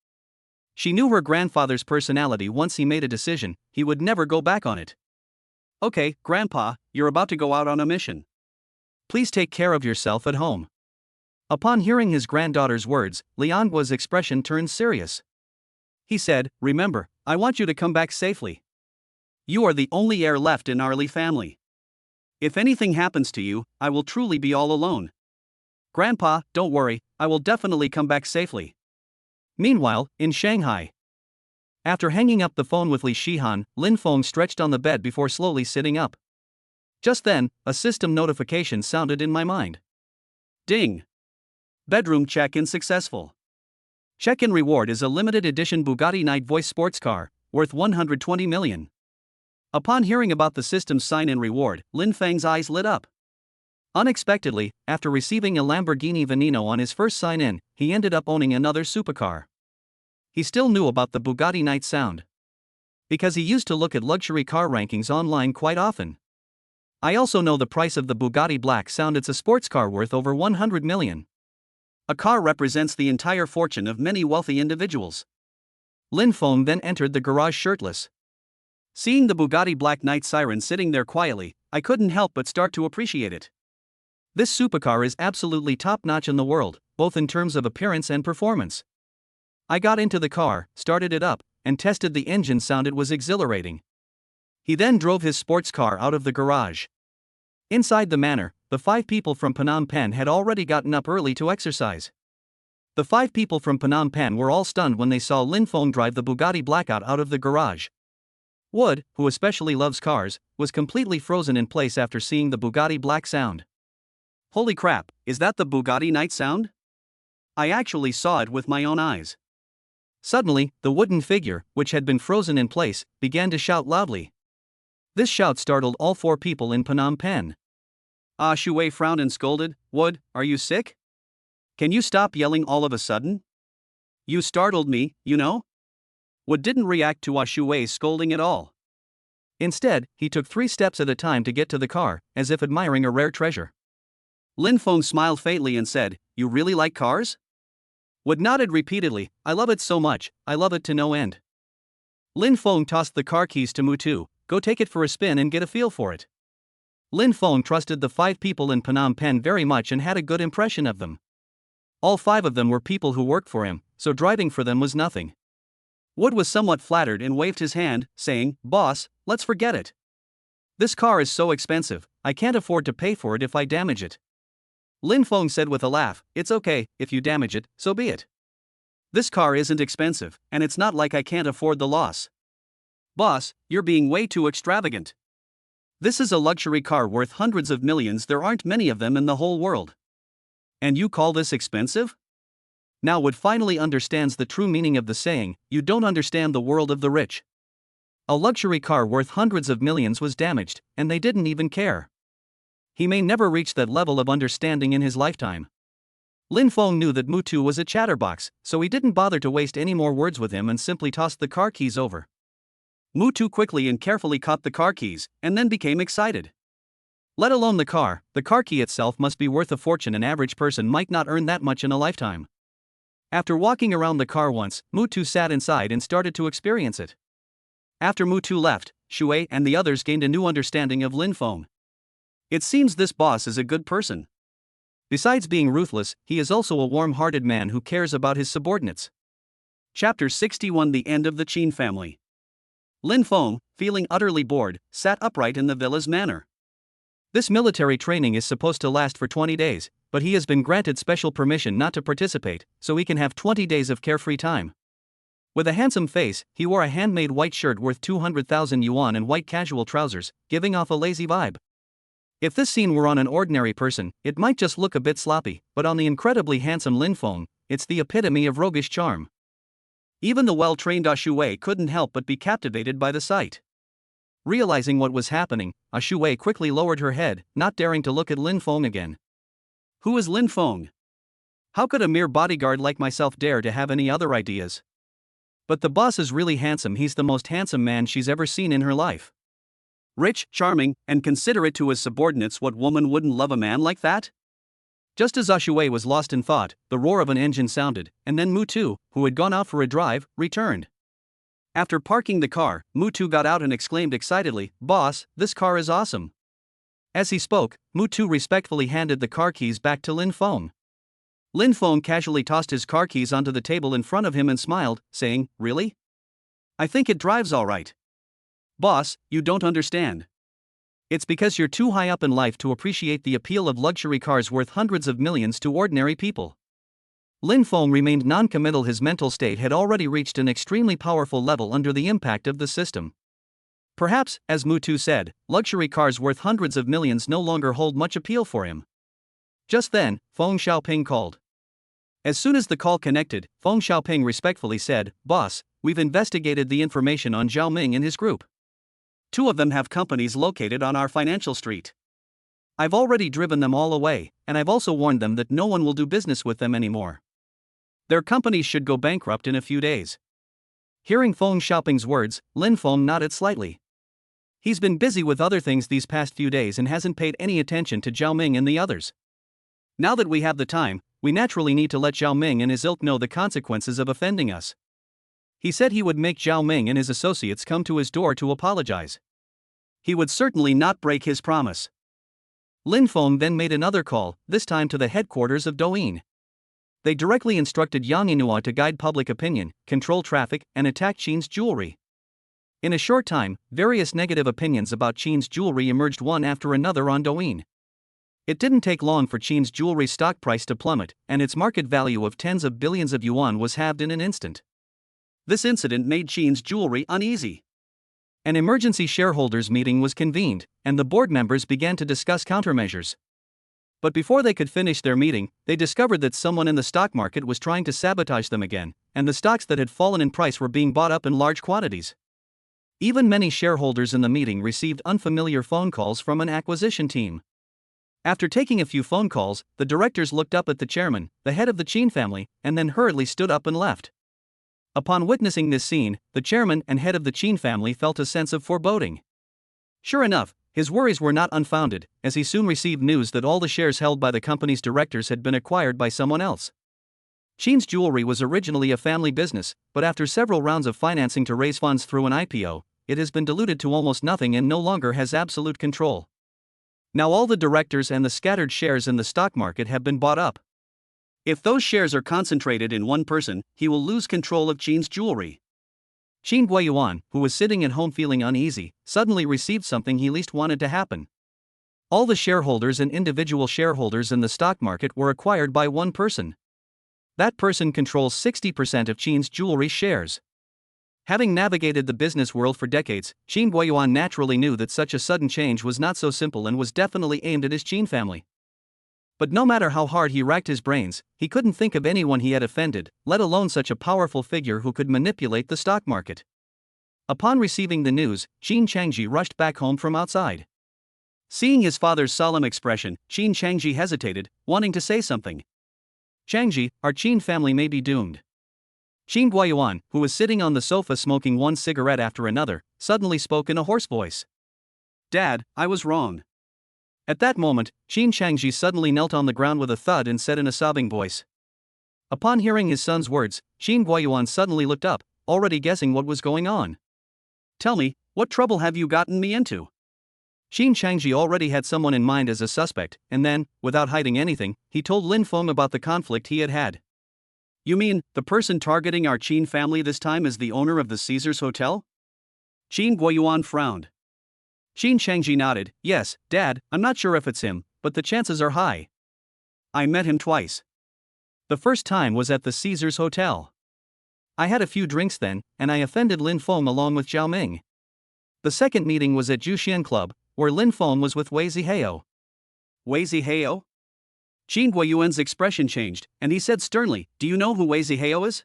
She knew her grandfather's personality. Once he made a decision, he would never go back on it. "Okay, Grandpa, you're about to go out on a mission. Please take care of yourself at home." Upon hearing his granddaughter's words, Lianhua's expression turned serious. He said, "Remember, I want you to come back safely. You are the only heir left in our Li family. If anything happens to you, I will truly be all alone. Grandpa, don't worry, I will definitely come back safely." Meanwhile, in Shanghai. After hanging up the phone with Li Shihan, Lin Feng stretched on the bed before slowly sitting up. Just then, a system notification sounded in my mind. Ding! Bedroom check-in successful. Check-in reward is a limited edition Bugatti Night Voice sports car, worth 120 million. Upon hearing about the system's sign-in reward, Lin Feng's eyes lit up. Unexpectedly, after receiving a Lamborghini Veneno on his first sign-in, he ended up owning another supercar. He still knew about the Bugatti Night Sound, because he used to look at luxury car rankings online quite often. I also know the price of the Bugatti Black Sound. It's a sports car worth over 100 million. A car represents the entire fortune of many wealthy individuals. Lin Feng then entered the garage shirtless. Seeing the Bugatti Black Night Siren sitting there quietly, I couldn't help but start to appreciate it. This supercar is absolutely top-notch in the world, both in terms of appearance and performance. I got into the car, started it up, and tested the engine sound. It was exhilarating. He then drove his sports car out of the garage. Inside the manor, the 5 people from Phnom Penh had already gotten up early to exercise. The 5 people from Phnom Penh were all stunned when they saw Lin Feng drive the Bugatti Blackout out of the garage. Wood, who especially loves cars, was completely frozen in place after seeing the Bugatti Black Sound. Holy crap, is that the Bugatti Night Sound? I actually saw it with my own eyes. Suddenly, the wooden figure, which had been frozen in place, began to shout loudly. This shout startled all 4 people in Phnom Penh. Shui frowned and scolded, "Wood, are you sick? Can you stop yelling all of a sudden? You startled me, you know?" Wood didn't react to Shui's scolding at all. Instead, he took 3 steps at a time to get to the car, as if admiring a rare treasure. Lin Feng smiled faintly and said, "You really like cars?" Wood nodded repeatedly, "I love it so much, I love it to no end." Lin Feng tossed the car keys to Mutu, "Go take it for a spin and get a feel for it." Lin Feng trusted the 5 people in Phnom Penh very much and had a good impression of them. All 5 of them were people who worked for him, so driving for them was nothing. Wood was somewhat flattered and waved his hand, saying, "Boss, let's forget it. This car is so expensive, I can't afford to pay for it if I damage it." Lin Feng said with a laugh, "It's okay, if you damage it, so be it. This car isn't expensive, and it's not like I can't afford the loss." "Boss, you're being way too extravagant. This is a luxury car worth hundreds of millions, there aren't many of them in the whole world. And you call this expensive?" Now Wood finally understands the true meaning of the saying, "You don't understand the world of the rich." A luxury car worth hundreds of millions was damaged, and they didn't even care. He may never reach that level of understanding in his lifetime. Lin Feng knew that Mutu was a chatterbox, so he didn't bother to waste any more words with him and simply tossed the car keys over. Mutu quickly and carefully caught the car keys, and then became excited. Let alone the car key itself must be worth a fortune. An average person might not earn that much in a lifetime. After walking around the car once, Mutu sat inside and started to experience it. After Mutu left, Shui and the others gained a new understanding of Lin Feng. It seems this boss is a good person. Besides being ruthless, he is also a warm-hearted man who cares about his subordinates. Chapter 61: The End of the Qin Family. Lin Feng, feeling utterly bored, sat upright in the villa's manor. This military training is supposed to last for 20 days, but he has been granted special permission not to participate, so he can have 20 days of carefree time. With a handsome face, he wore a handmade white shirt worth 200,000 yuan and white casual trousers, giving off a lazy vibe. If this scene were on an ordinary person, it might just look a bit sloppy, but on the incredibly handsome Lin Feng, it's the epitome of roguish charm. Even the well-trained Shui couldn't help but be captivated by the sight. Realizing what was happening, Shui quickly lowered her head, not daring to look at Lin Feng again. Who is Lin Feng? How could a mere bodyguard like myself dare to have any other ideas? But the boss is really handsome. He's the most handsome man she's ever seen in her life. Rich, charming, and considerate to his subordinates. What woman wouldn't love a man like that? Just as Shui was lost in thought, the roar of an engine sounded, and then Mutu, who had gone out for a drive, returned. After parking the car, Mutu got out and exclaimed excitedly, "Boss, this car is awesome." As he spoke, Mutu respectfully handed the car keys back to Lin Feng. Lin Feng casually tossed his car keys onto the table in front of him and smiled, saying, "Really? I think it drives all right." "Boss, you don't understand. It's because you're too high up in life to appreciate the appeal of luxury cars worth hundreds of millions to ordinary people." Lin Feng remained non-committal. His mental state had already reached an extremely powerful level under the impact of the system. Perhaps, as Mutu said, luxury cars worth hundreds of millions no longer hold much appeal for him. Just then, Feng Xiaoping called. As soon as the call connected, Feng Xiaoping respectfully said, "Boss, we've investigated the information on Zhao Ming and his group. 2 of them have companies located on our financial street. I've already driven them all away, and I've also warned them that no one will do business with them anymore. Their companies should go bankrupt in a few days." Hearing Feng Xiaoping's words, Lin Feng nodded slightly. He's been busy with other things these past few days and hasn't paid any attention to Zhao Ming and the others. Now that we have the time, we naturally need to let Zhao Ming and his ilk know the consequences of offending us. He said he would make Zhao Ming and his associates come to his door to apologize. He would certainly not break his promise. Lin Feng then made another call, this time to the headquarters of Douyin. They directly instructed Yang Yinhua to guide public opinion, control traffic, and attack Qin's jewelry. In a short time, various negative opinions about Qin's jewelry emerged one after another on Douyin. It didn't take long for Qin's jewelry stock price to plummet, and its market value of tens of billions of yuan was halved in an instant. This incident made Qin's jewelry uneasy. An emergency shareholders meeting was convened, and the board members began to discuss countermeasures. But before they could finish their meeting, they discovered that someone in the stock market was trying to sabotage them again, and the stocks that had fallen in price were being bought up in large quantities. Even many shareholders in the meeting received unfamiliar phone calls from an acquisition team. After taking a few phone calls, the directors looked up at the chairman, the head of the Qin family, and then hurriedly stood up and left. Upon witnessing this scene, the chairman and head of the Qin family felt a sense of foreboding. Sure enough, his worries were not unfounded, as he soon received news that all the shares held by the company's directors had been acquired by someone else. Qin's jewelry was originally a family business, but after several rounds of financing to raise funds through an IPO, it has been diluted to almost nothing and no longer has absolute control. Now all the directors and the scattered shares in the stock market have been bought up. If those shares are concentrated in one person, he will lose control of Qin's jewelry. Qin Guiyuan, who was sitting at home feeling uneasy, suddenly received something he least wanted to happen. All the shareholders and individual shareholders in the stock market were acquired by one person. That person controls 60% of Qin's jewelry shares. Having navigated the business world for decades, Qin Guiyuan naturally knew that such a sudden change was not so simple and was definitely aimed at his Qin family. But no matter how hard he racked his brains, he couldn't think of anyone he had offended, let alone such a powerful figure who could manipulate the stock market. Upon receiving the news, Qin Changji rushed back home from outside. Seeing his father's solemn expression, Qin Changji hesitated, wanting to say something. Changji, our Qin family may be doomed. Qin Guiyuan, who was sitting on the sofa smoking one cigarette after another, suddenly spoke in a hoarse voice. Dad, I was wrong. At that moment, Qin Changji suddenly knelt on the ground with a thud and said in a sobbing voice. Upon hearing his son's words, Qin Guiyuan suddenly looked up, already guessing what was going on. Tell me, what trouble have you gotten me into? Qin Changji already had someone in mind as a suspect, and then, without hiding anything, he told Lin Feng about the conflict he had had. You mean, the person targeting our Qin family this time is the owner of the Caesars Hotel? Qin Guiyuan frowned. Qin Changji nodded. Yes, Dad, I'm not sure if it's him, but the chances are high. I met him twice. The first time was at the Caesars Hotel. I had a few drinks then, and I offended Lin Feng along with Zhao Ming. The second meeting was at Juxian Club, where Lin Feng was with Wei Zihao. Wei Zihao? Qin Guiyuan's expression changed, and he said sternly, Do you know who Wei Zihao is?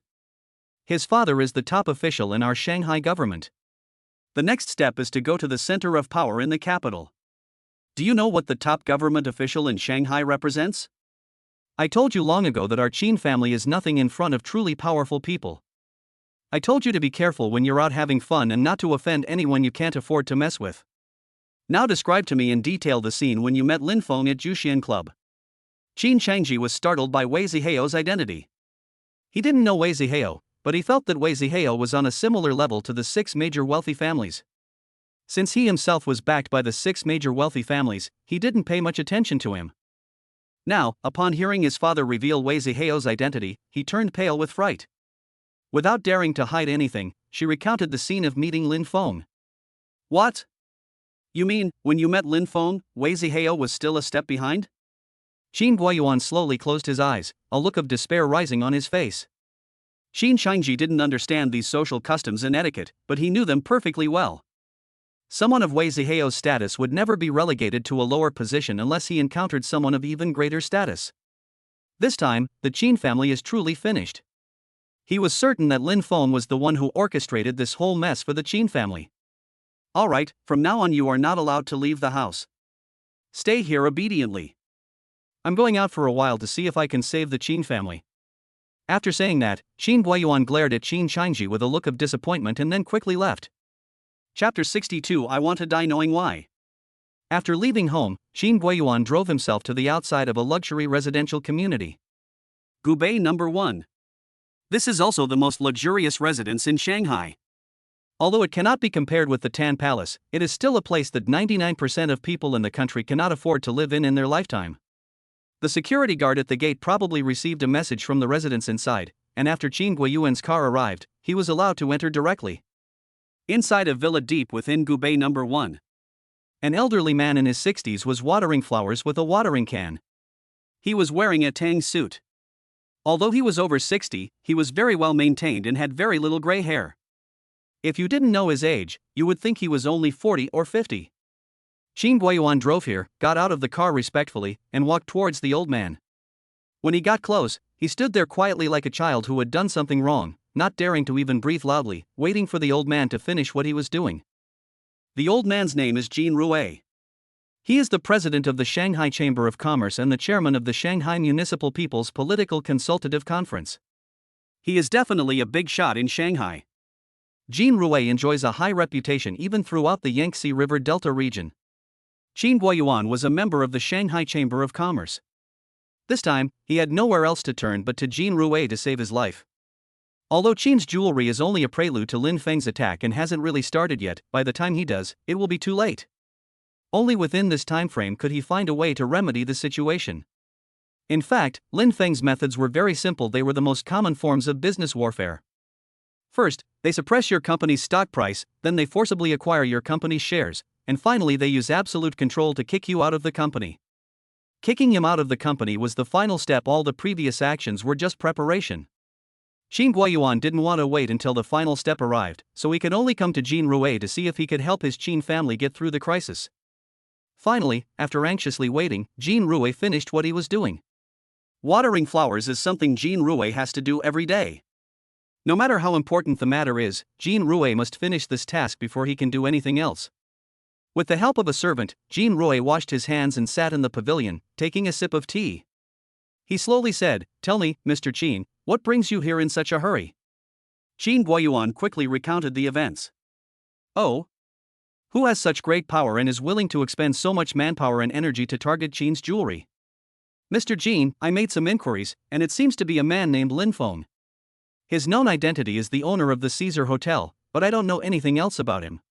His father is the top official in our Shanghai government. The next step is to go to the center of power in the capital. Do you know what the top government official in Shanghai represents? I told you long ago that our Qin family is nothing in front of truly powerful people. I told you to be careful when you're out having fun and not to offend anyone you can't afford to mess with. Now describe to me in detail the scene when you met Lin Feng at Juxian Club. Qin Changji was startled by Wei Zihao's identity. He didn't know Wei Zihao, but he felt that Wei Zihao was on a similar level to the 6 major wealthy families. Since he himself was backed by the 6 major wealthy families, he didn't pay much attention to him. Now, upon hearing his father reveal Wei Zihao's identity, he turned pale with fright. Without daring to hide anything, she recounted the scene of meeting Lin Feng. What? You mean, when you met Lin Feng, Wei Zihao was still a step behind? Qin Guiyuan slowly closed his eyes, a look of despair rising on his face. Qin Changji didn't understand these social customs and etiquette, but he knew them perfectly well. Someone of Wei Zihao's status would never be relegated to a lower position unless he encountered someone of even greater status. This time, the Qin family is truly finished. He was certain that Lin Feng was the one who orchestrated this whole mess for the Qin family. Alright, from now on you are not allowed to leave the house. Stay here obediently. I'm going out for a while to see if I can save the Qin family. After saying that, Qin Guiyuan glared at Qin Changji with a look of disappointment and then quickly left. Chapter 62 I Want to Die Knowing Why. After leaving home, Qin Guiyuan drove himself to the outside of a luxury residential community. Gubei Number 1. This is also the most luxurious residence in Shanghai. Although it cannot be compared with the Tan Palace, it is still a place that 99% of people in the country cannot afford to live in their lifetime. The security guard at the gate probably received a message from the residents inside, and after Qin Guiyuan's car arrived, he was allowed to enter directly. Inside a villa deep within Gubei Number 1. An elderly man in his 60s was watering flowers with a watering can. He was wearing a tang suit. Although he was over 60, he was very well maintained and had very little gray hair. If you didn't know his age, you would think he was only 40 or 50. Qin Guiyuan drove here, got out of the car respectfully, and walked towards the old man. When he got close, he stood there quietly like a child who had done something wrong, not daring to even breathe loudly, waiting for the old man to finish what he was doing. The old man's name is Jin Rui. He is the president of the Shanghai Chamber of Commerce and the chairman of the Shanghai Municipal People's Political Consultative Conference. He is definitely a big shot in Shanghai. Jin Rui enjoys a high reputation even throughout the Yangtze River Delta region. Qin Guiyuan was a member of the Shanghai Chamber of Commerce. This time, he had nowhere else to turn but to Jin Rui to save his life. Although Qin's jewelry is only a prelude to Lin Feng's attack and hasn't really started yet, by the time he does, it will be too late. Only within this time frame could he find a way to remedy the situation. In fact, Lin Feng's methods were very simple. They were the most common forms of business warfare. First, they suppress your company's stock price, then they forcibly acquire your company's shares, and finally they use absolute control to kick you out of the company. Kicking him out of the company was the final step. All the previous actions were just preparation. Qin Guoyuan didn't want to wait until the final step arrived, so he could only come to Jin Rui to see if he could help his Qin family get through the crisis. Finally, after anxiously waiting, Jin Rui finished what he was doing. Watering flowers is something Jin Rui has to do every day. No matter how important the matter is, Jin Rui must finish this task before he can do anything else. With the help of a servant, Jin Rui washed his hands and sat in the pavilion, taking a sip of tea. He slowly said, "Tell me, Mr. Qin, what brings you here in such a hurry?" Qin Guoyuan quickly recounted the events. "Oh? Who has such great power and is willing to expend so much manpower and energy to target Qin's jewelry?" "Mr. Qin, I made some inquiries, and it seems to be a man named Lin Feng. His known identity is the owner of the Caesar Hotel, but I don't know anything else about him.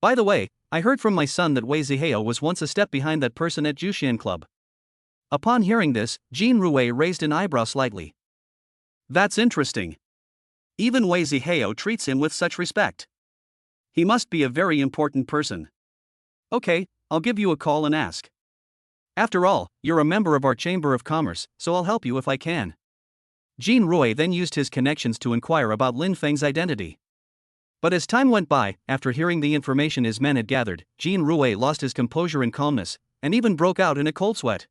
By the way, I heard from my son that Wei Zihao was once a step behind that person at Jushian Club." Upon hearing this, Jin Rui raised an eyebrow slightly. "That's interesting. Even Wei Zihao treats him with such respect. He must be a very important person. Okay, I'll give you a call and ask. After all, you're a member of our Chamber of Commerce, so I'll help you if I can." Jin Rui then used his connections to inquire about Lin Feng's identity. But as time went by, after hearing the information his men had gathered, Jin Rui lost his composure and calmness, and even broke out in a cold sweat.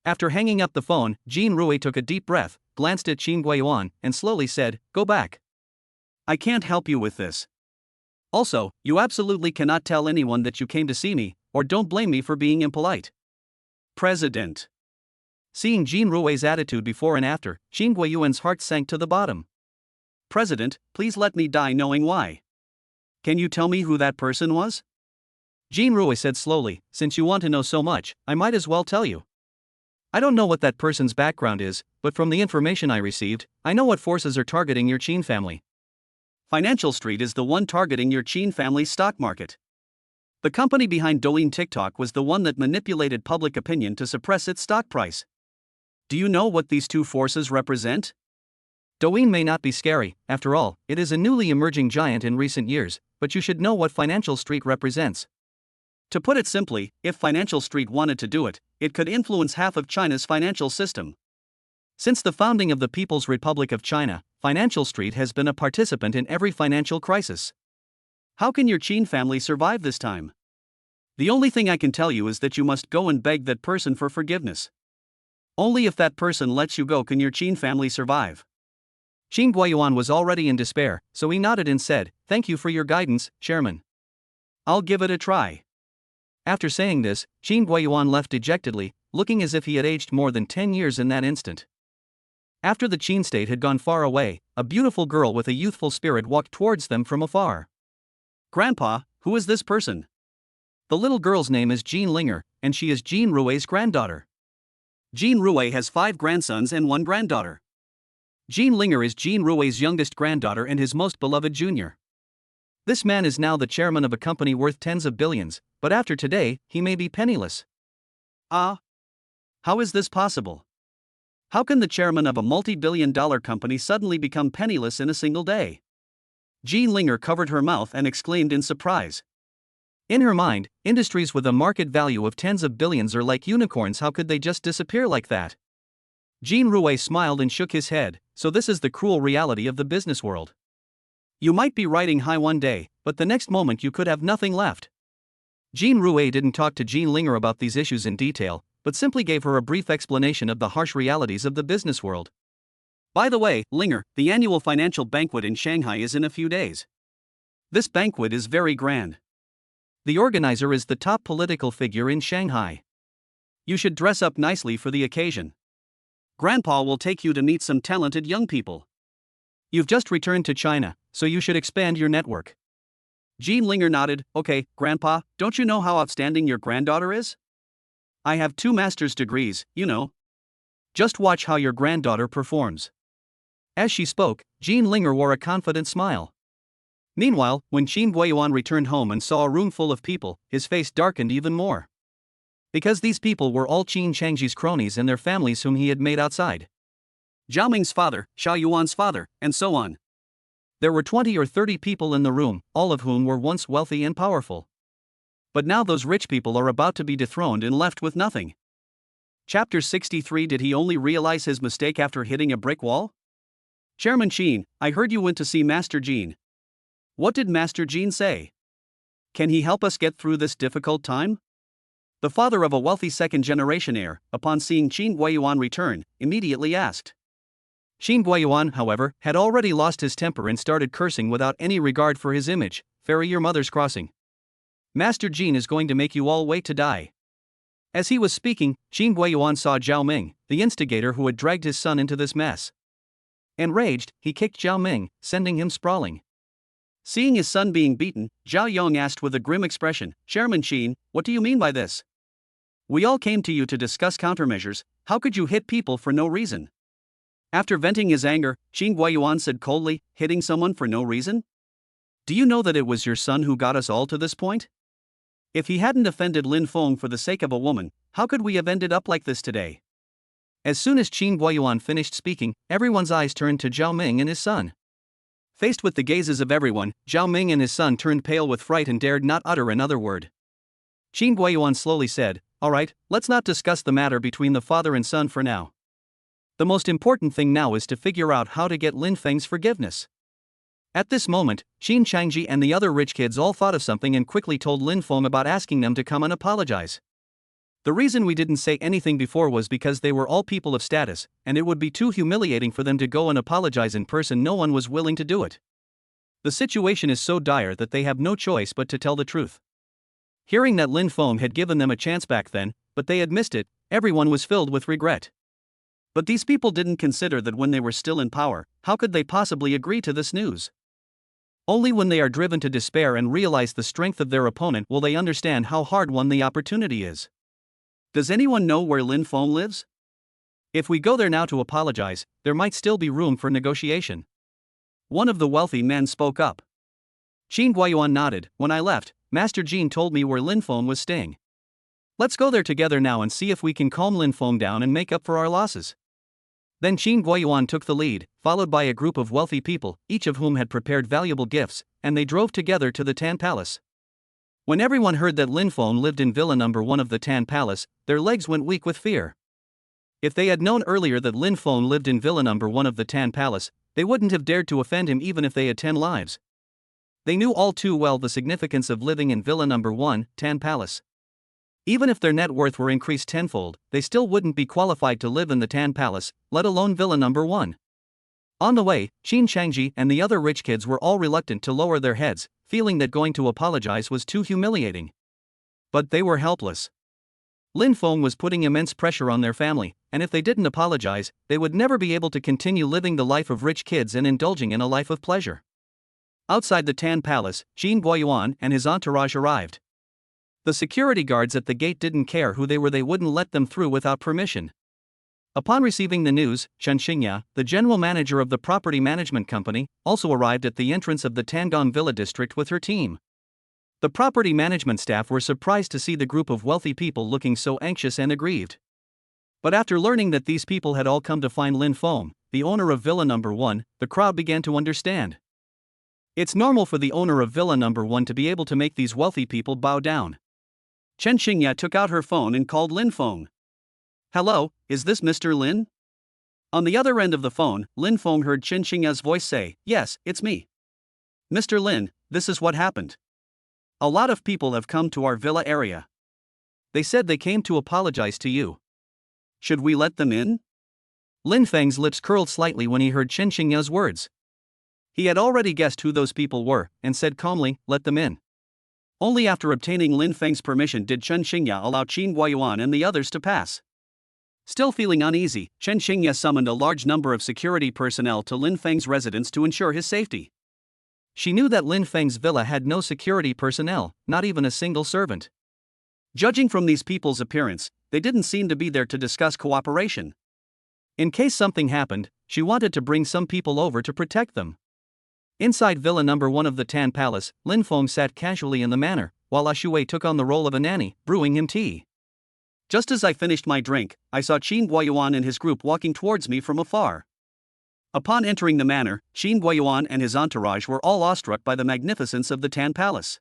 After hanging up the phone, Jin Rui took a deep breath, glanced at Qin Guoyuan, and slowly said, "Go back. I can't help you with this. Also, you absolutely cannot tell anyone that you came to see me, or don't blame me for being impolite." President. Seeing Jin Rui's attitude before and after, Qin Guoyuan's heart sank to the bottom. "President, please let me die knowing why. Can you tell me who that person was?" Jin Rui said slowly, "Since you want to know so much, I might as well tell you. I don't know what that person's background is, but from the information I received, I know what forces are targeting your Qin family. Financial Street is the one targeting your Qin family's stock market. The company behind Douyin TikTok was the one that manipulated public opinion to suppress its stock price. Do you know what these two forces represent?" Douyin may not be scary, after all, it is a newly emerging giant in recent years, but you should know what Financial Street represents. To put it simply, if Financial Street wanted to do it, it could influence half of China's financial system. Since the founding of the People's Republic of China, Financial Street has been a participant in every financial crisis. How can your Qin family survive this time? The only thing I can tell you is that you must go and beg that person for forgiveness. Only if that person lets you go can your Qin family survive." Qin Guoyuan was already in despair, so he nodded and said, "Thank you for your guidance, Chairman. I'll give it a try." After saying this, Qin Guoyuan left dejectedly, looking as if he had aged more than 10 years in that instant. After the Qin state had gone far away, a beautiful girl with a youthful spirit walked towards them from afar. "Grandpa, who is this person?" The little girl's name is Jean Linger, and she is Jin Rui's granddaughter. Jin Rui has 5 grandsons and 1 granddaughter. Jean Linger is Jin Rui's youngest granddaughter and his most beloved junior. This man is now the chairman of a company worth tens of billions, but after today, he may be penniless. Ah? How is this possible? How can the chairman of a multi-billion-dollar company suddenly become penniless in a single day? Jean Linger covered her mouth and exclaimed in surprise. In her mind, industries with a market value of tens of billions are like unicorns. How could they just disappear like that? Jin Rui smiled and shook his head, so this is the cruel reality of the business world. You might be riding high one day, but the next moment you could have nothing left. Jin Rui didn't talk to Jean Linger about these issues in detail, but simply gave her a brief explanation of the harsh realities of the business world. By the way, Linger, the annual financial banquet in Shanghai is in a few days. This banquet is very grand. The organizer is the top political figure in Shanghai. You should dress up nicely for the occasion. Grandpa will take you to meet some talented young people. You've just returned to China, so you should expand your network. Jean Linger nodded. Okay, Grandpa, don't you know how outstanding your granddaughter is? I have 2 master's degrees, you know. Just watch how your granddaughter performs. As she spoke, Jean Linger wore a confident smile. Meanwhile, when Qin Guoyuan returned home and saw a room full of people, his face darkened even more. Because these people were all Qin Changji's cronies and their families whom he had made outside. Zhao Ming's father, Xiao Yuan's father, and so on. There were 20 or 30 people in the room, all of whom were once wealthy and powerful. But now those rich people are about to be dethroned and left with nothing. Chapter 63. Did he only realize his mistake after hitting a brick wall? Chairman Qin, I heard you went to see Master Jin. What did Master Jin say? Can he help us get through this difficult time? The father of a wealthy second-generation heir, upon seeing Qin Guiyuan return, immediately asked. Qin Guiyuan, however, had already lost his temper and started cursing without any regard for his image. Ferry your mother's crossing. Master Jin is going to make you all wait to die. As he was speaking, Qin Guiyuan saw Zhao Ming, the instigator who had dragged his son into this mess. Enraged, he kicked Zhao Ming, sending him sprawling. Seeing his son being beaten, Zhao Yong asked with a grim expression, Chairman Qin, what do you mean by this? We all came to you to discuss countermeasures, how could you hit people for no reason? After venting his anger, Qin Guiyuan said coldly, hitting someone for no reason? Do you know that it was your son who got us all to this point? If he hadn't offended Lin Feng for the sake of a woman, how could we have ended up like this today? As soon as Qin Guiyuan finished speaking, everyone's eyes turned to Zhao Ming and his son. Faced with the gazes of everyone, Zhao Ming and his son turned pale with fright and dared not utter another word. Qin Guiyuan slowly said, all right, let's not discuss the matter between the father and son for now. The most important thing now is to figure out how to get Lin Feng's forgiveness. At this moment, Qin Changji and the other rich kids all thought of something and quickly told Lin Feng about asking them to come and apologize. The reason we didn't say anything before was because they were all people of status, and it would be too humiliating for them to go and apologize in person. No one was willing to do it. The situation is so dire that they have no choice but to tell the truth. Hearing that Lin Feng had given them a chance back then, but they had missed it, everyone was filled with regret. But these people didn't consider that when they were still in power, how could they possibly agree to this news? Only when they are driven to despair and realize the strength of their opponent will they understand how hard won the opportunity is. Does anyone know where Lin Feng lives? If we go there now to apologize, there might still be room for negotiation. One of the wealthy men spoke up. Qin Guiyuan nodded. When I left, Master Jin told me where Lin Feng was staying. Let's go there together now and see if we can calm Lin Feng down and make up for our losses. Then Qin Guiyuan took the lead, followed by a group of wealthy people, each of whom had prepared valuable gifts, and they drove together to the Tan Palace. When everyone heard that Lin Feng lived in Villa No. 1 of the Tan Palace, their legs went weak with fear. If they had known earlier that Lin Feng lived in Villa No. 1 of the Tan Palace, they wouldn't have dared to offend him even if they had 10 lives. They knew all too well the significance of living in Villa No. 1, Tan Palace. Even if their net worth were increased tenfold, they still wouldn't be qualified to live in the Tan Palace, let alone Villa No. 1. On the way, Qin Changji and the other rich kids were all reluctant to lower their heads, feeling that going to apologize was too humiliating. But they were helpless. Lin Feng was putting immense pressure on their family, and if they didn't apologize, they would never be able to continue living the life of rich kids and indulging in a life of pleasure. Outside the Tan Palace, Qin Guiyuan and his entourage arrived. The security guards at the gate didn't care who they were, they wouldn't let them through without permission. Upon receiving the news, Chen Xingya, the general manager of the property management company, also arrived at the entrance of the Tangong Villa district with her team. The property management staff were surprised to see the group of wealthy people looking so anxious and aggrieved. But after learning that these people had all come to find Lin Feng, the owner of Villa No. 1, the crowd began to understand. It's normal for the owner of Villa No. 1 to be able to make these wealthy people bow down. Chen Xingya took out her phone and called Lin Feng. Hello, is this Mr. Lin? On the other end of the phone, Lin Feng heard Chen Xingya's voice say, yes, it's me. Mr. Lin, this is what happened. A lot of people have come to our villa area. They said they came to apologize to you. Should we let them in? Lin Feng's lips curled slightly when he heard Chen Xingya's words. He had already guessed who those people were, and said calmly, let them in. Only after obtaining Lin Feng's permission did Chen Xingya allow Qin Guiyuan and the others to pass. Still feeling uneasy, Chen Xingya summoned a large number of security personnel to Lin Feng's residence to ensure his safety. She knew that Lin Feng's villa had no security personnel, not even a single servant. Judging from these people's appearance, they didn't seem to be there to discuss cooperation. In case something happened, she wanted to bring some people over to protect them. Inside Villa No. 1 of the Tan Palace, Lin Feng sat casually in the manor, while Shui took on the role of a nanny, brewing him tea. Just as I finished my drink, I saw Qin Guoyuan and his group walking towards me from afar. Upon entering the manor, Qin Guoyuan and his entourage were all awestruck by the magnificence of the Tan Palace.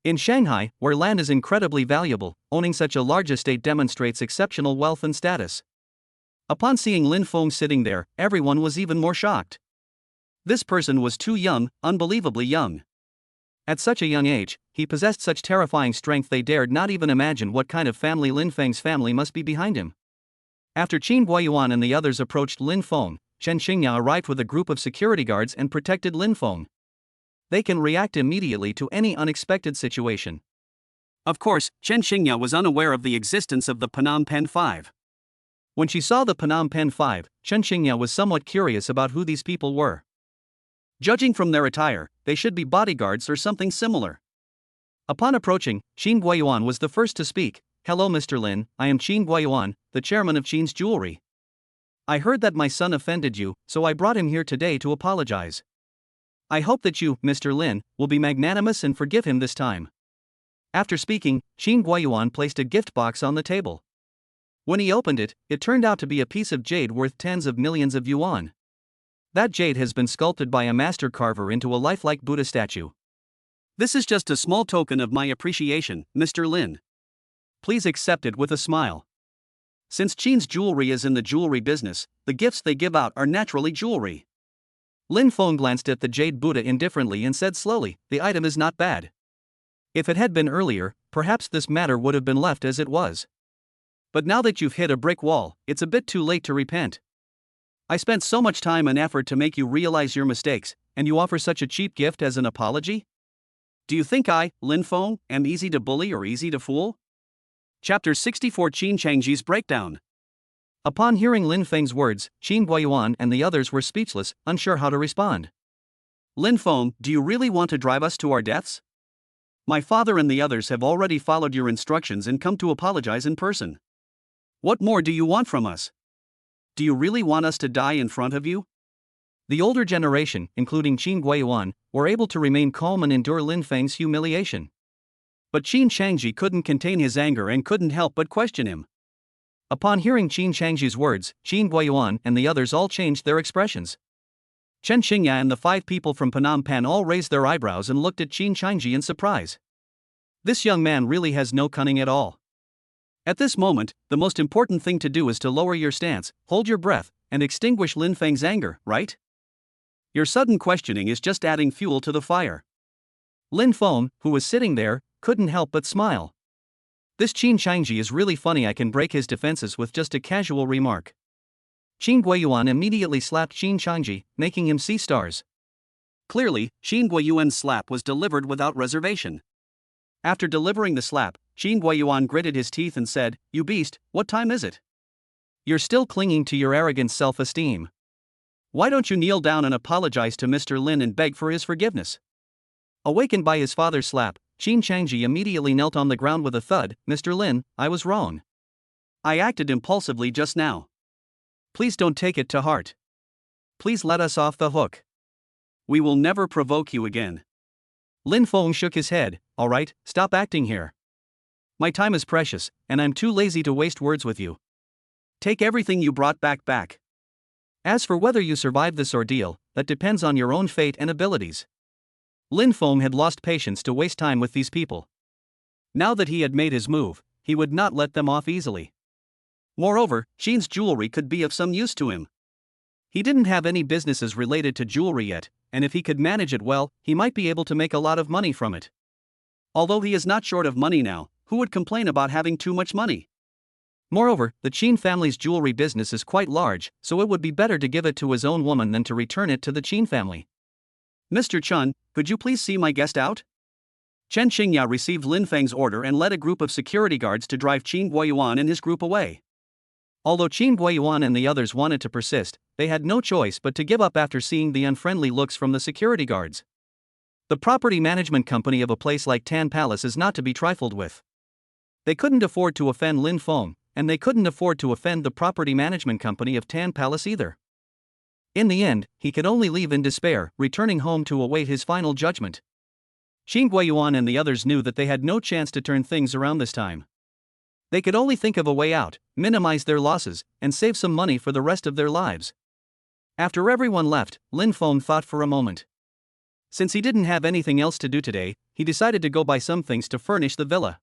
In Shanghai, where land is incredibly valuable, owning such a large estate demonstrates exceptional wealth and status. Upon seeing Lin Feng sitting there, everyone was even more shocked. This person was too young, unbelievably young. At such a young age, he possessed such terrifying strength they dared not even imagine what kind of family Lin Feng's family must be behind him. After Qin Guoyuan and the others approached Lin Feng, Chen Xingya arrived with a group of security guards and protected Lin Feng. They can react immediately to any unexpected situation. Of course, Chen Xingya was unaware of the existence of the Phnom Penh Five. When she saw the Phnom Penh Five, Chen Xingya was somewhat curious about who these people were. Judging from their attire, they should be bodyguards or something similar. Upon approaching, Qin Guoyuan was the first to speak. "Hello Mr. Lin, I am Qin Guoyuan, the chairman of Qin's Jewelry. I heard that my son offended you, so I brought him here today to apologize. I hope that you, Mr. Lin, will be magnanimous and forgive him this time." After speaking, Qin Guoyuan placed a gift box on the table. When he opened it, it turned out to be a piece of jade worth tens of millions of yuan. That jade has been sculpted by a master carver into a lifelike Buddha statue. "This is just a small token of my appreciation, Mr. Lin. Please accept it with a smile." Since Qin's Jewelry is in the jewelry business, the gifts they give out are naturally jewelry. Lin Feng glanced at the jade Buddha indifferently and said slowly, "The item is not bad. If it had been earlier, perhaps this matter would have been left as it was. But now that you've hit a brick wall, it's a bit too late to repent. I spent so much time and effort to make you realize your mistakes, and you offer such a cheap gift as an apology? Do you think I, Lin Feng, am easy to bully or easy to fool?" Chapter 64 Qin Changji's Breakdown. Upon hearing Lin Feng's words, Qin Guoyuan and the others were speechless, unsure how to respond. "Lin Feng, do you really want to drive us to our deaths? My father and the others have already followed your instructions and come to apologize in person. What more do you want from us? Do you really want us to die in front of you?" The older generation, including Qin Guoyuan, were able to remain calm and endure Lin Feng's humiliation. But Qin Changji couldn't contain his anger and couldn't help but question him. Upon hearing Qin Changji's words, Qin Guoyuan and the others all changed their expressions. Chen Xingya and the 5 people from Phnom Penh all raised their eyebrows and looked at Qin Changji in surprise. This young man really has no cunning at all. At this moment, the most important thing to do is to lower your stance, hold your breath, and extinguish Lin Feng's anger, right? Your sudden questioning is just adding fuel to the fire. Lin Feng, who was sitting there, couldn't help but smile. This Qin Changji is really funny. I can break his defenses with just a casual remark. Qin Guoyuan immediately slapped Qin Changji, making him see stars. Clearly, Qin Guoyuan's slap was delivered without reservation. After delivering the slap, Qin Guoyuan gritted his teeth and said, "You beast, what time is it? You're still clinging to your arrogant self-esteem. Why don't you kneel down and apologize to Mr. Lin and beg for his forgiveness?" Awakened by his father's slap, Qin Changji immediately knelt on the ground with a thud. "Mr. Lin, I was wrong. I acted impulsively just now. Please don't take it to heart. Please let us off the hook. We will never provoke you again." Lin Feng shook his head. "All right, stop acting here. My time is precious, and I'm too lazy to waste words with you. Take everything you brought back. As for whether you survive this ordeal, that depends on your own fate and abilities." Lin Feng had lost patience to waste time with these people. Now that he had made his move, he would not let them off easily. Moreover, Qin's jewelry could be of some use to him. He didn't have any businesses related to jewelry yet, and if he could manage it well, he might be able to make a lot of money from it. Although he is not short of money now, who would complain about having too much money? Moreover, the Qin family's jewelry business is quite large, so it would be better to give it to his own woman than to return it to the Qin family. "Mr. Chun, could you please see my guest out?" Chen Xingya received Lin Feng's order and led a group of security guards to drive Qin Guoyuan and his group away. Although Qin Guoyuan and the others wanted to persist, they had no choice but to give up after seeing the unfriendly looks from the security guards. The property management company of a place like Tan Palace is not to be trifled with. They couldn't afford to offend Lin Feng, and they couldn't afford to offend the property management company of Tan Palace either. In the end, he could only leave in despair, returning home to await his final judgment. Qin Guoyuan and the others knew that they had no chance to turn things around this time. They could only think of a way out, minimize their losses, and save some money for the rest of their lives. After everyone left, Lin Feng thought for a moment. Since he didn't have anything else to do today, he decided to go buy some things to furnish the villa.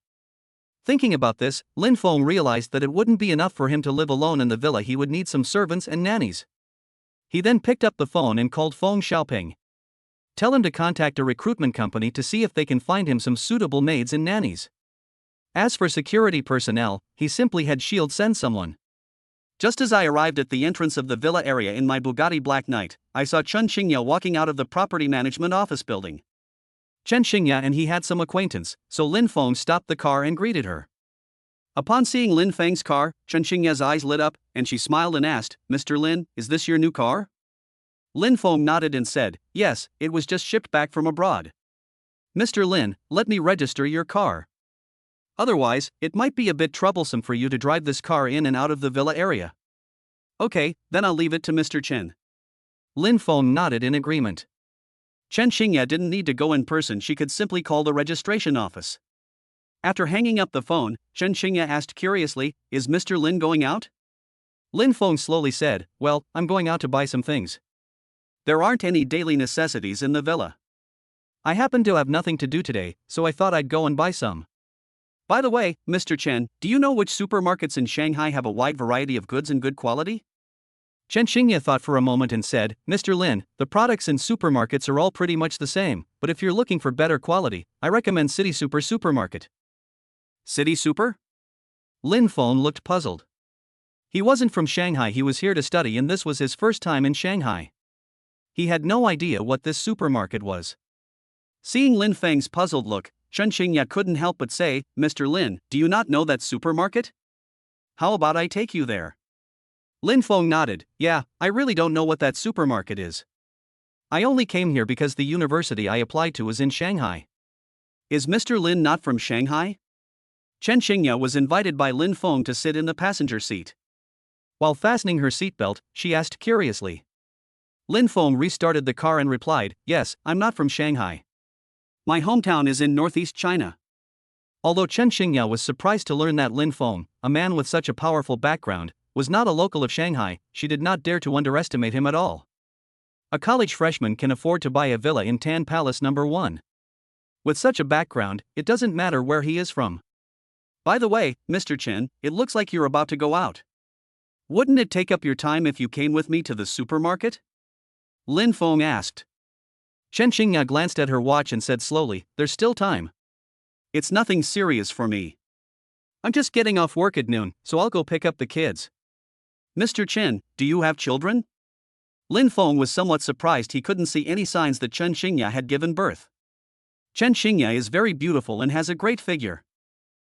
Thinking about this, Lin Feng realized that it wouldn't be enough for him to live alone in the villa, he would need some servants and nannies. He then picked up the phone and called Feng Xiaoping. Tell him to contact a recruitment company to see if they can find him some suitable maids and nannies. As for security personnel, he simply had Shield send someone. Just as I arrived at the entrance of the villa area in my Bugatti Black Knight, I saw Chen Xingya walking out of the property management office building. Chen Xingya and he had some acquaintance, so Lin Feng stopped the car and greeted her. Upon seeing Lin Feng's car, Chen Xingya's eyes lit up, and she smiled and asked, "Mr. Lin, is this your new car?" Lin Feng nodded and said, "Yes, it was just shipped back from abroad." "Mr. Lin, let me register your car. Otherwise, it might be a bit troublesome for you to drive this car in and out of the villa area." "Okay, then I'll leave it to Mr. Chen." Lin Feng nodded in agreement. Chen Xingya didn't need to go in person, she could simply call the registration office. After hanging up the phone, Chen Xingya asked curiously, "Is Mr. Lin going out?" Lin Feng slowly said, "Well, I'm going out to buy some things. There aren't any daily necessities in the villa. I happen to have nothing to do today, so I thought I'd go and buy some. By the way, Mr. Chen, do you know which supermarkets in Shanghai have a wide variety of goods and good quality?" Chen Xingya thought for a moment and said, "Mr. Lin, the products in supermarkets are all pretty much the same, but if you're looking for better quality, I recommend City Super Supermarket." City Super? Lin Feng looked puzzled. He wasn't from Shanghai, he was here to study, and this was his first time in Shanghai. He had no idea what this supermarket was. Seeing Lin Feng's puzzled look, Chen Xingya couldn't help but say, "Mr. Lin, do you not know that supermarket? How about I take you there?" Lin Feng nodded, "Yeah, I really don't know what that supermarket is. I only came here because the university I applied to is in Shanghai." "Is Mr. Lin not from Shanghai?" Chen Xingya was invited by Lin Feng to sit in the passenger seat. While fastening her seatbelt, she asked curiously. Lin Feng restarted the car and replied, "Yes, I'm not from Shanghai. My hometown is in northeast China." Although Chen Xingya was surprised to learn that Lin Feng, a man with such a powerful background, was not a local of Shanghai, she did not dare to underestimate him at all. A college freshman can afford to buy a villa in Tan Palace No. 1. With such a background, it doesn't matter where he is from. "By the way, Mr. Chen, it looks like you're about to go out. Wouldn't it take up your time if you came with me to the supermarket?" Lin Feng asked. Chen Xingya glanced at her watch and said slowly, "There's still time. It's nothing serious for me. I'm just getting off work at noon, so I'll go pick up the kids." "Mr. Chen, do you have children?" Lin Feng was somewhat surprised, he couldn't see any signs that Chen Xingya had given birth. Chen Xingya is very beautiful and has a great figure.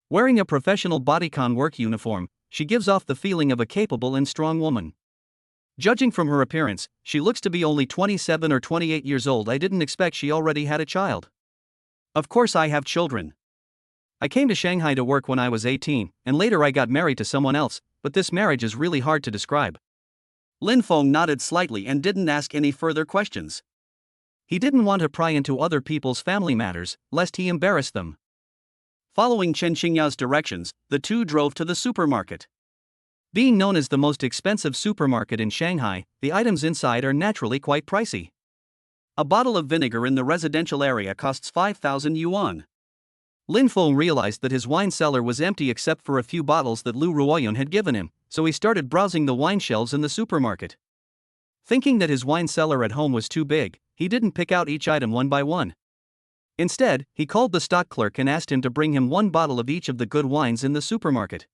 Wearing a professional bodycon work uniform, she gives off the feeling of a capable and strong woman. Judging from her appearance, she looks to be only 27 or 28 years old. I didn't expect she already had a child. "Of course I have children. I came to Shanghai to work when I was 18, and later I got married to someone else, but this marriage is really hard to describe." Lin Feng nodded slightly and didn't ask any further questions. He didn't want to pry into other people's family matters, lest he embarrass them. Following Chen Xingya's directions, the two drove to the supermarket. Being known as the most expensive supermarket in Shanghai, the items inside are naturally quite pricey. A bottle of vinegar in the residential area costs 5,000 yuan. Lin Feng realized that his wine cellar was empty except for a few bottles that Lu Ruoyun had given him, so he started browsing the wine shelves in the supermarket. Thinking that his wine cellar at home was too big, he didn't pick out each item one by one. Instead, he called the stock clerk and asked him to bring him one bottle of each of the good wines in the supermarket.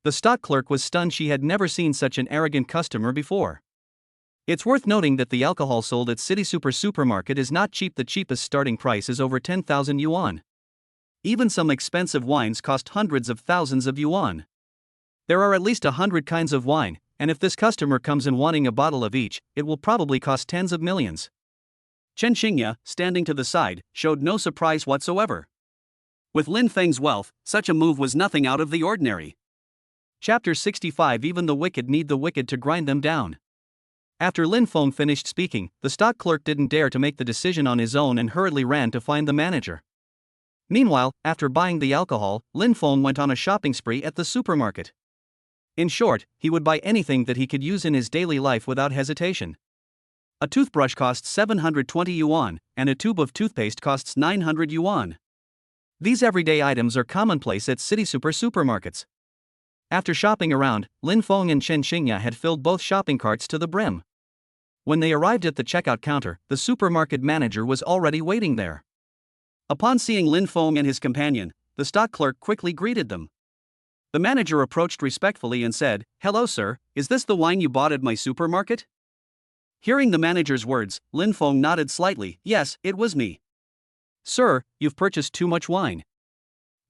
The stock clerk was stunned, she had never seen such an arrogant customer before. It's worth noting that the alcohol sold at City Super Supermarket is not cheap, the cheapest starting price is over 10,000 yuan. Even some expensive wines cost hundreds of thousands of yuan. There are at least 100 kinds of wine, and if this customer comes in wanting a bottle of each, it will probably cost tens of millions. Chen Xingya, standing to the side, showed no surprise whatsoever. With Lin Feng's wealth, such a move was nothing out of the ordinary. Chapter 65. Even the wicked need the wicked to grind them down. After Lin Feng finished speaking, the stock clerk didn't dare to make the decision on his own and hurriedly ran to find the manager. Meanwhile, after buying the alcohol, Lin Feng went on a shopping spree at the supermarket. In short, he would buy anything that he could use in his daily life without hesitation. A toothbrush costs 720 yuan, and a tube of toothpaste costs 900 yuan. These everyday items are commonplace at city supermarkets. After shopping around, Lin Feng and Chen Xingya had filled both shopping carts to the brim. When they arrived at the checkout counter, the supermarket manager was already waiting there. Upon seeing Lin Feng and his companion, the stock clerk quickly greeted them. The manager approached respectfully and said, "Hello sir, is this the wine you bought at my supermarket?" Hearing the manager's words, Lin Feng nodded slightly. "Yes, it was me." "Sir, you've purchased too much wine.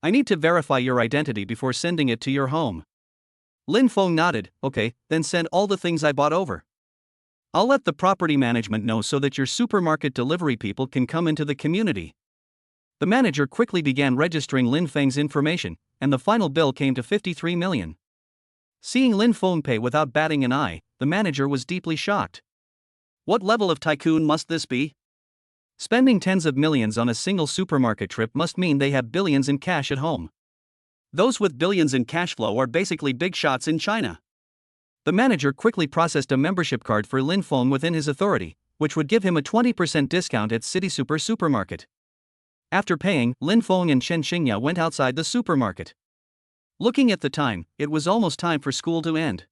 I need to verify your identity before sending it to your home." Lin Feng nodded. "Okay, then send all the things I bought over. I'll let the property management know so that your supermarket delivery people can come into the community." The manager quickly began registering Lin Feng's information, and the final bill came to 53 million. Seeing Lin Feng pay without batting an eye, the manager was deeply shocked. What level of tycoon must this be? Spending tens of millions on a single supermarket trip must mean they have billions in cash at home. Those with billions in cash flow are basically big shots in China. The manager quickly processed a membership card for Lin Feng within his authority, which would give him a 20% discount at City Supermarket. After paying, Lin Feng and Chen Xingya went outside the supermarket. Looking at the time, it was almost time for school to end.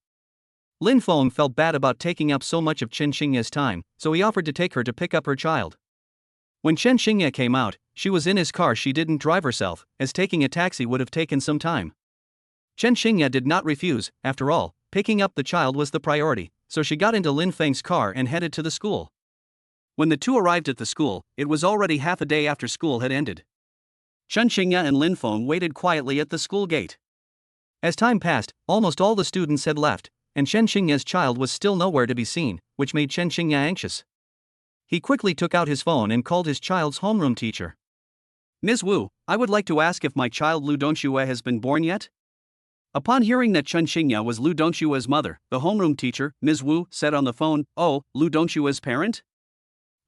Lin Feng felt bad about taking up so much of Chen Xingya's time, so he offered to take her to pick up her child. When Chen Xingya came out, she was in his car. She didn't drive herself, as taking a taxi would have taken some time. Chen Xingya did not refuse. After all, picking up the child was the priority, so she got into Lin Feng's car and headed to the school. When the two arrived at the school, it was already half a day after school had ended. Chen Xingya and Lin Feng waited quietly at the school gate. As time passed, almost all the students had left, and Chen Xingya's child was still nowhere to be seen, which made Chen Xingya anxious. He quickly took out his phone and called his child's homeroom teacher. "Ms. Wu, I would like to ask if my child Lu Dongxue has been born yet?" Upon hearing that Chen Xingya was Lu Dongxue's mother, the homeroom teacher, Ms. Wu, said on the phone, "Oh, Lu Dongxue's parent?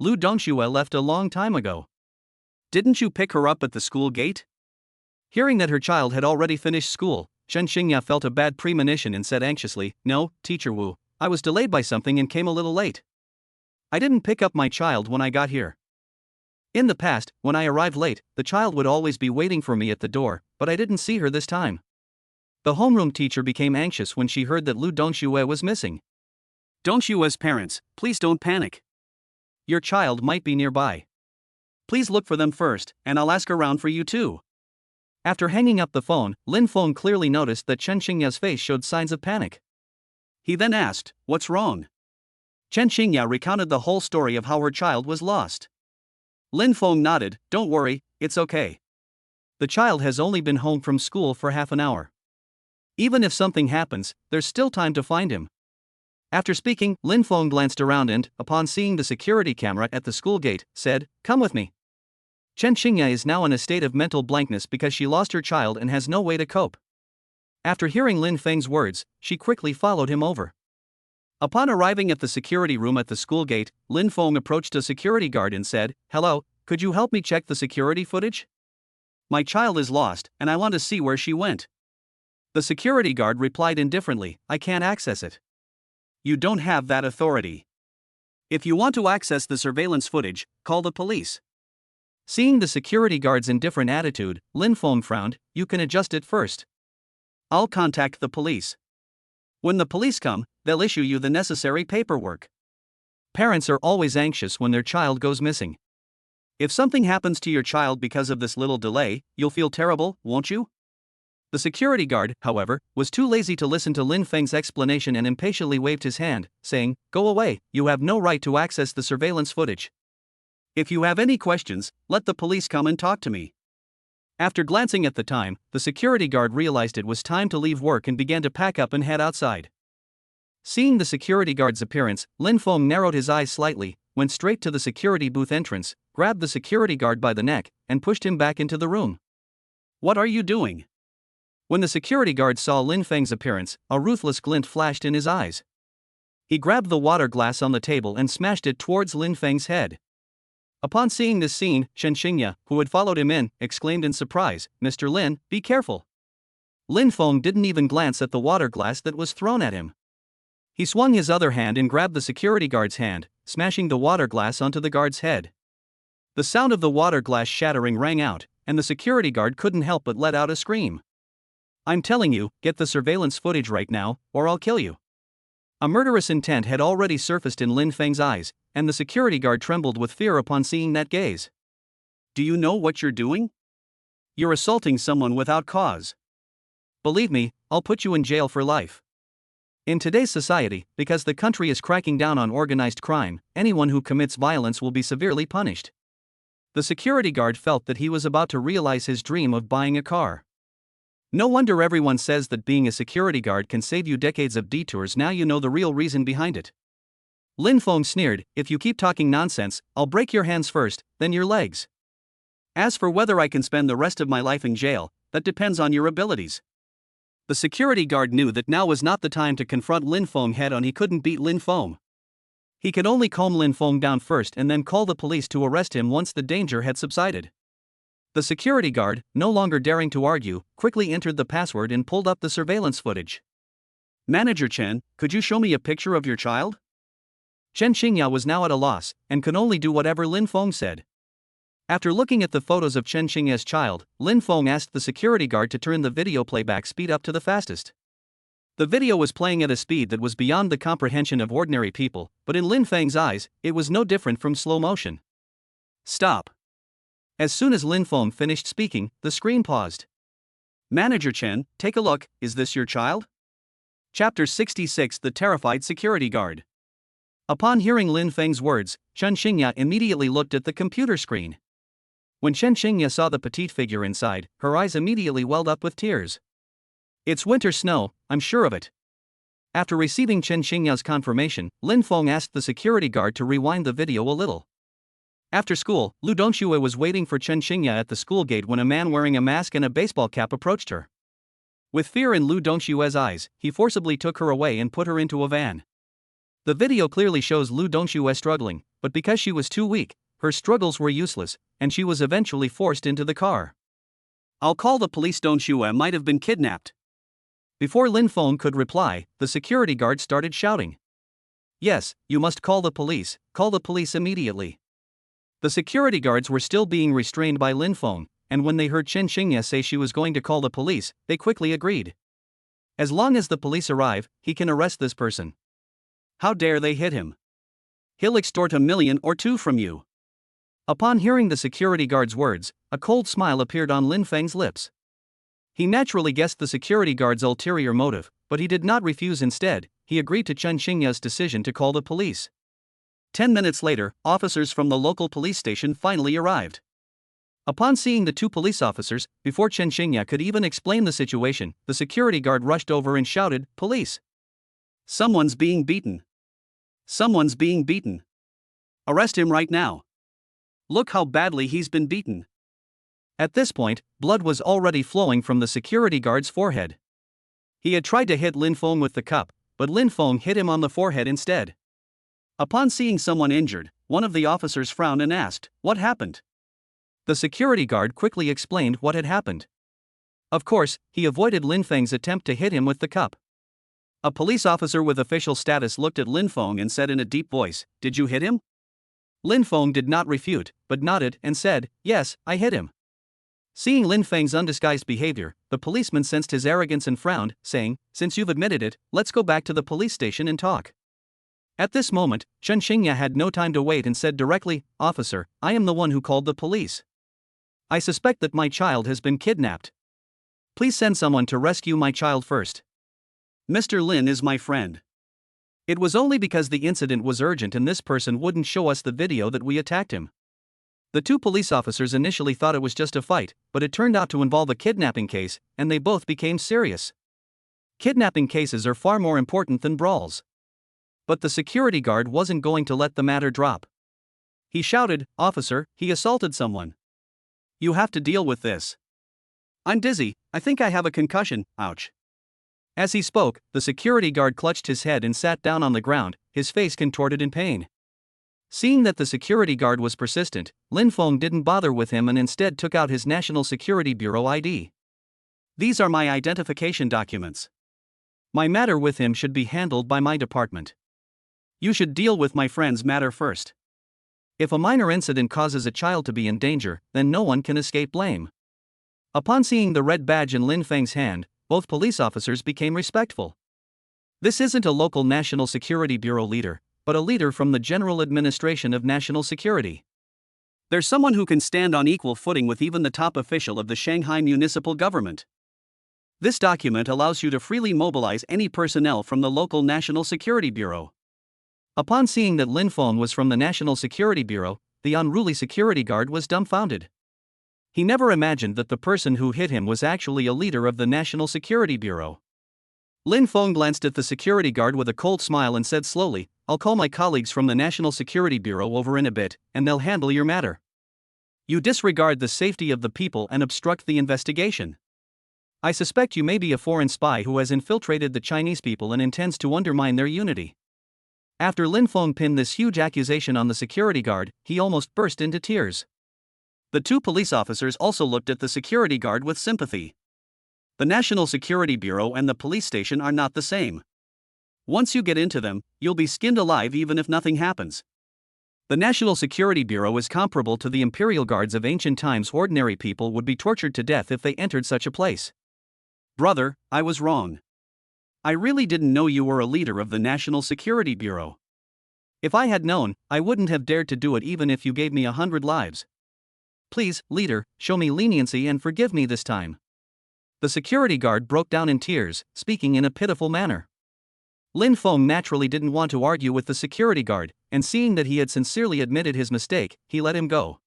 Lu Dongxue left a long time ago. Didn't you pick her up at the school gate?" Hearing that her child had already finished school, Chen Xingya felt a bad premonition and said anxiously, "No, Teacher Wu, I was delayed by something and came a little late. I didn't pick up my child when I got here. In the past, when I arrived late, the child would always be waiting for me at the door, but I didn't see her this time." The homeroom teacher became anxious when she heard that Lu Dongxue was missing. "Dongxue's parents, please don't panic. Your child might be nearby. Please look for them first, and I'll ask around for you too." After hanging up the phone, Lin Feng clearly noticed that Chen Xingya's face showed signs of panic. He then asked, "What's wrong?" Chen Xingya recounted the whole story of how her child was lost. Lin Feng nodded. "Don't worry, it's okay. The child has only been home from school for half an hour. Even if something happens, there's still time to find him." After speaking, Lin Feng glanced around and, upon seeing the security camera at the school gate, said, "Come with me." Chen Xingya is now in a state of mental blankness because she lost her child and has no way to cope. After hearing Lin Feng's words, she quickly followed him over. Upon arriving at the security room at the school gate, Lin Feng approached a security guard and said, "Hello, could you help me check the security footage? My child is lost, and I want to see where she went." The security guard replied indifferently, "I can't access it. You don't have that authority. If you want to access the surveillance footage, call the police." Seeing the security guard's indifferent attitude, Lin Feng frowned. "You can adjust it first. I'll contact the police. When the police come, they'll issue you the necessary paperwork." Parents are always anxious when their child goes missing. If something happens to your child because of this little delay, you'll feel terrible, won't you? The security guard, however, was too lazy to listen to Lin Feng's explanation and impatiently waved his hand, saying, "Go away, you have no right to access the surveillance footage. If you have any questions, let the police come and talk to me." After glancing at the time, the security guard realized it was time to leave work and began to pack up and head outside. Seeing the security guard's appearance, Lin Feng narrowed his eyes slightly, went straight to the security booth entrance, grabbed the security guard by the neck, and pushed him back into the room. "What are you doing?" When the security guard saw Lin Feng's appearance, a ruthless glint flashed in his eyes. He grabbed the water glass on the table and smashed it towards Lin Feng's head. Upon seeing this scene, Chen Xingya, who had followed him in, exclaimed in surprise, "Mr. Lin, be careful." Lin Feng didn't even glance at the water glass that was thrown at him. He swung his other hand and grabbed the security guard's hand, smashing the water glass onto the guard's head. The sound of the water glass shattering rang out, and the security guard couldn't help but let out a scream. "I'm telling you, get the surveillance footage right now, or I'll kill you." A murderous intent had already surfaced in Lin Feng's eyes, and the security guard trembled with fear upon seeing that gaze. "Do you know what you're doing? You're assaulting someone without cause. Believe me, I'll put you in jail for life." In today's society, because the country is cracking down on organized crime, anyone who commits violence will be severely punished. The security guard felt that he was about to realize his dream of buying a car. No wonder everyone says that being a security guard can save you decades of detours. Now you know the real reason behind it. Lin Feng sneered, "If you keep talking nonsense, I'll break your hands first, then your legs. As for whether I can spend the rest of my life in jail, that depends on your abilities." The security guard knew that now was not the time to confront Lin Feng head on. He couldn't beat Lin Feng. He could only calm Lin Feng down first and then call the police to arrest him once the danger had subsided. The security guard, no longer daring to argue, quickly entered the password and pulled up the surveillance footage. "Manager Chen, could you show me a picture of your child?" Chen Xingya was now at a loss, and could only do whatever Lin Feng said. After looking at the photos of Chen Xingya's child, Lin Feng asked the security guard to turn the video playback speed up to the fastest. The video was playing at a speed that was beyond the comprehension of ordinary people, but in Lin Feng's eyes, it was no different from slow motion. "Stop." As soon as Lin Feng finished speaking, the screen paused. "Manager Chen, take a look, is this your child?" Chapter 66: The Terrified Security Guard. Upon hearing Lin Feng's words, Chen Xingya immediately looked at the computer screen. When Chen Xingya saw the petite figure inside, her eyes immediately welled up with tears. "It's winter snow, I'm sure of it." After receiving Chen Xingya's confirmation, Lin Feng asked the security guard to rewind the video a little. After school, Lu Dongxue was waiting for Chen Xingya at the school gate when a man wearing a mask and a baseball cap approached her. With fear in Lu Dongxue's eyes, he forcibly took her away and put her into a van. The video clearly shows Lu Dongxue struggling, but because she was too weak, her struggles were useless, and she was eventually forced into the car. "I'll call the police. Dongxue might have been kidnapped." Before Lin Feng could reply, the security guard started shouting. "Yes, you must call the police immediately." The security guards were still being restrained by Lin Feng, and when they heard Chen Xingya say she was going to call the police, they quickly agreed. As long as the police arrive, he can arrest this person. How dare they hit him? He'll extort $1 million or $2 million from you. Upon hearing the security guard's words, a cold smile appeared on Lin Feng's lips. He naturally guessed the security guard's ulterior motive, but he did not refuse. Instead, he agreed to Chen Xingya's decision to call the police. 10 minutes later, officers from the local police station finally arrived. Upon seeing the two police officers, before Chen Xingya could even explain the situation, the security guard rushed over and shouted, "Police! Someone's being beaten! Someone's being beaten! Arrest him right now! Look how badly he's been beaten!" At this point, blood was already flowing from the security guard's forehead. He had tried to hit Lin Feng with the cup, but Lin Feng hit him on the forehead instead. Upon seeing someone injured, one of the officers frowned and asked, "What happened?" The security guard quickly explained what had happened. Of course, he avoided Lin Feng's attempt to hit him with the cup. A police officer with official status looked at Lin Feng and said in a deep voice, "Did you hit him?" Lin Feng did not refute, but nodded and said, "Yes, I hit him." Seeing Lin Feng's undisguised behavior, the policeman sensed his arrogance and frowned, saying, "Since you've admitted it, let's go back to the police station and talk." At this moment, Chen Xingya had no time to wait and said directly, "Officer, I am the one who called the police. I suspect that my child has been kidnapped. Please send someone to rescue my child first. Mr. Lin is my friend. It was only because the incident was urgent and this person wouldn't show us the video that we attacked him." The two police officers initially thought it was just a fight, but it turned out to involve a kidnapping case, and they both became serious. Kidnapping cases are far more important than brawls. But the security guard wasn't going to let the matter drop. He shouted, "Officer, he assaulted someone. You have to deal with this. I'm dizzy, I think I have a concussion, ouch." As he spoke, the security guard clutched his head and sat down on the ground, his face contorted in pain. Seeing that the security guard was persistent, Lin Feng didn't bother with him and instead took out his National Security Bureau ID. These are my identification documents. My matter with him should be handled by my department. You should deal with my friend's matter first. If a minor incident causes a child to be in danger, then no one can escape blame. Upon seeing the red badge in Lin Feng's hand, both police officers became respectful. This isn't a local National Security Bureau leader, but a leader from the General Administration of National Security. There's someone who can stand on equal footing with even the top official of the Shanghai municipal government. This document allows you to freely mobilize any personnel from the local National Security Bureau. Upon seeing that Lin Feng was from the National Security Bureau, the unruly security guard was dumbfounded. He never imagined that the person who hit him was actually a leader of the National Security Bureau. Lin Feng glanced at the security guard with a cold smile and said slowly, "I'll call my colleagues from the National Security Bureau over in a bit, and they'll handle your matter. You disregard the safety of the people and obstruct the investigation. I suspect you may be a foreign spy who has infiltrated the Chinese people and intends to undermine their unity." After Lin Feng pinned this huge accusation on the security guard, he almost burst into tears. The two police officers also looked at the security guard with sympathy. The National Security Bureau and the police station are not the same. Once you get into them, you'll be skinned alive even if nothing happens. The National Security Bureau is comparable to the imperial guards of ancient times. Ordinary people would be tortured to death if they entered such a place. Brother, I was wrong. I really didn't know you were a leader of the National Security Bureau. If I had known, I wouldn't have dared to do it even if you gave me 100 lives. Please, leader, show me leniency and forgive me this time. The security guard broke down in tears, speaking in a pitiful manner. Lin Feng naturally didn't want to argue with the security guard, and seeing that he had sincerely admitted his mistake, he let him go.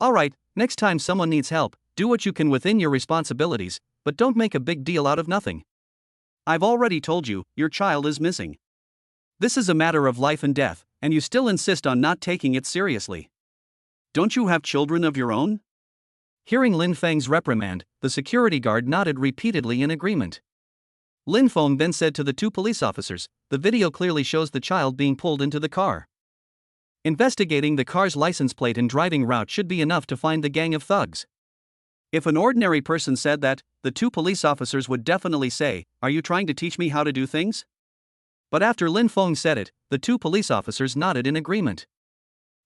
Alright, next time someone needs help, do what you can within your responsibilities, but don't make a big deal out of nothing. I've already told you, your child is missing. This is a matter of life and death, and you still insist on not taking it seriously. Don't you have children of your own? Hearing Lin Feng's reprimand, the security guard nodded repeatedly in agreement. Lin Feng then said to the two police officers, "The video clearly shows the child being pulled into the car. Investigating the car's license plate and driving route should be enough to find the gang of thugs." If an ordinary person said that, the two police officers would definitely say, "Are you trying to teach me how to do things?" But after Lin Feng said it, the two police officers nodded in agreement.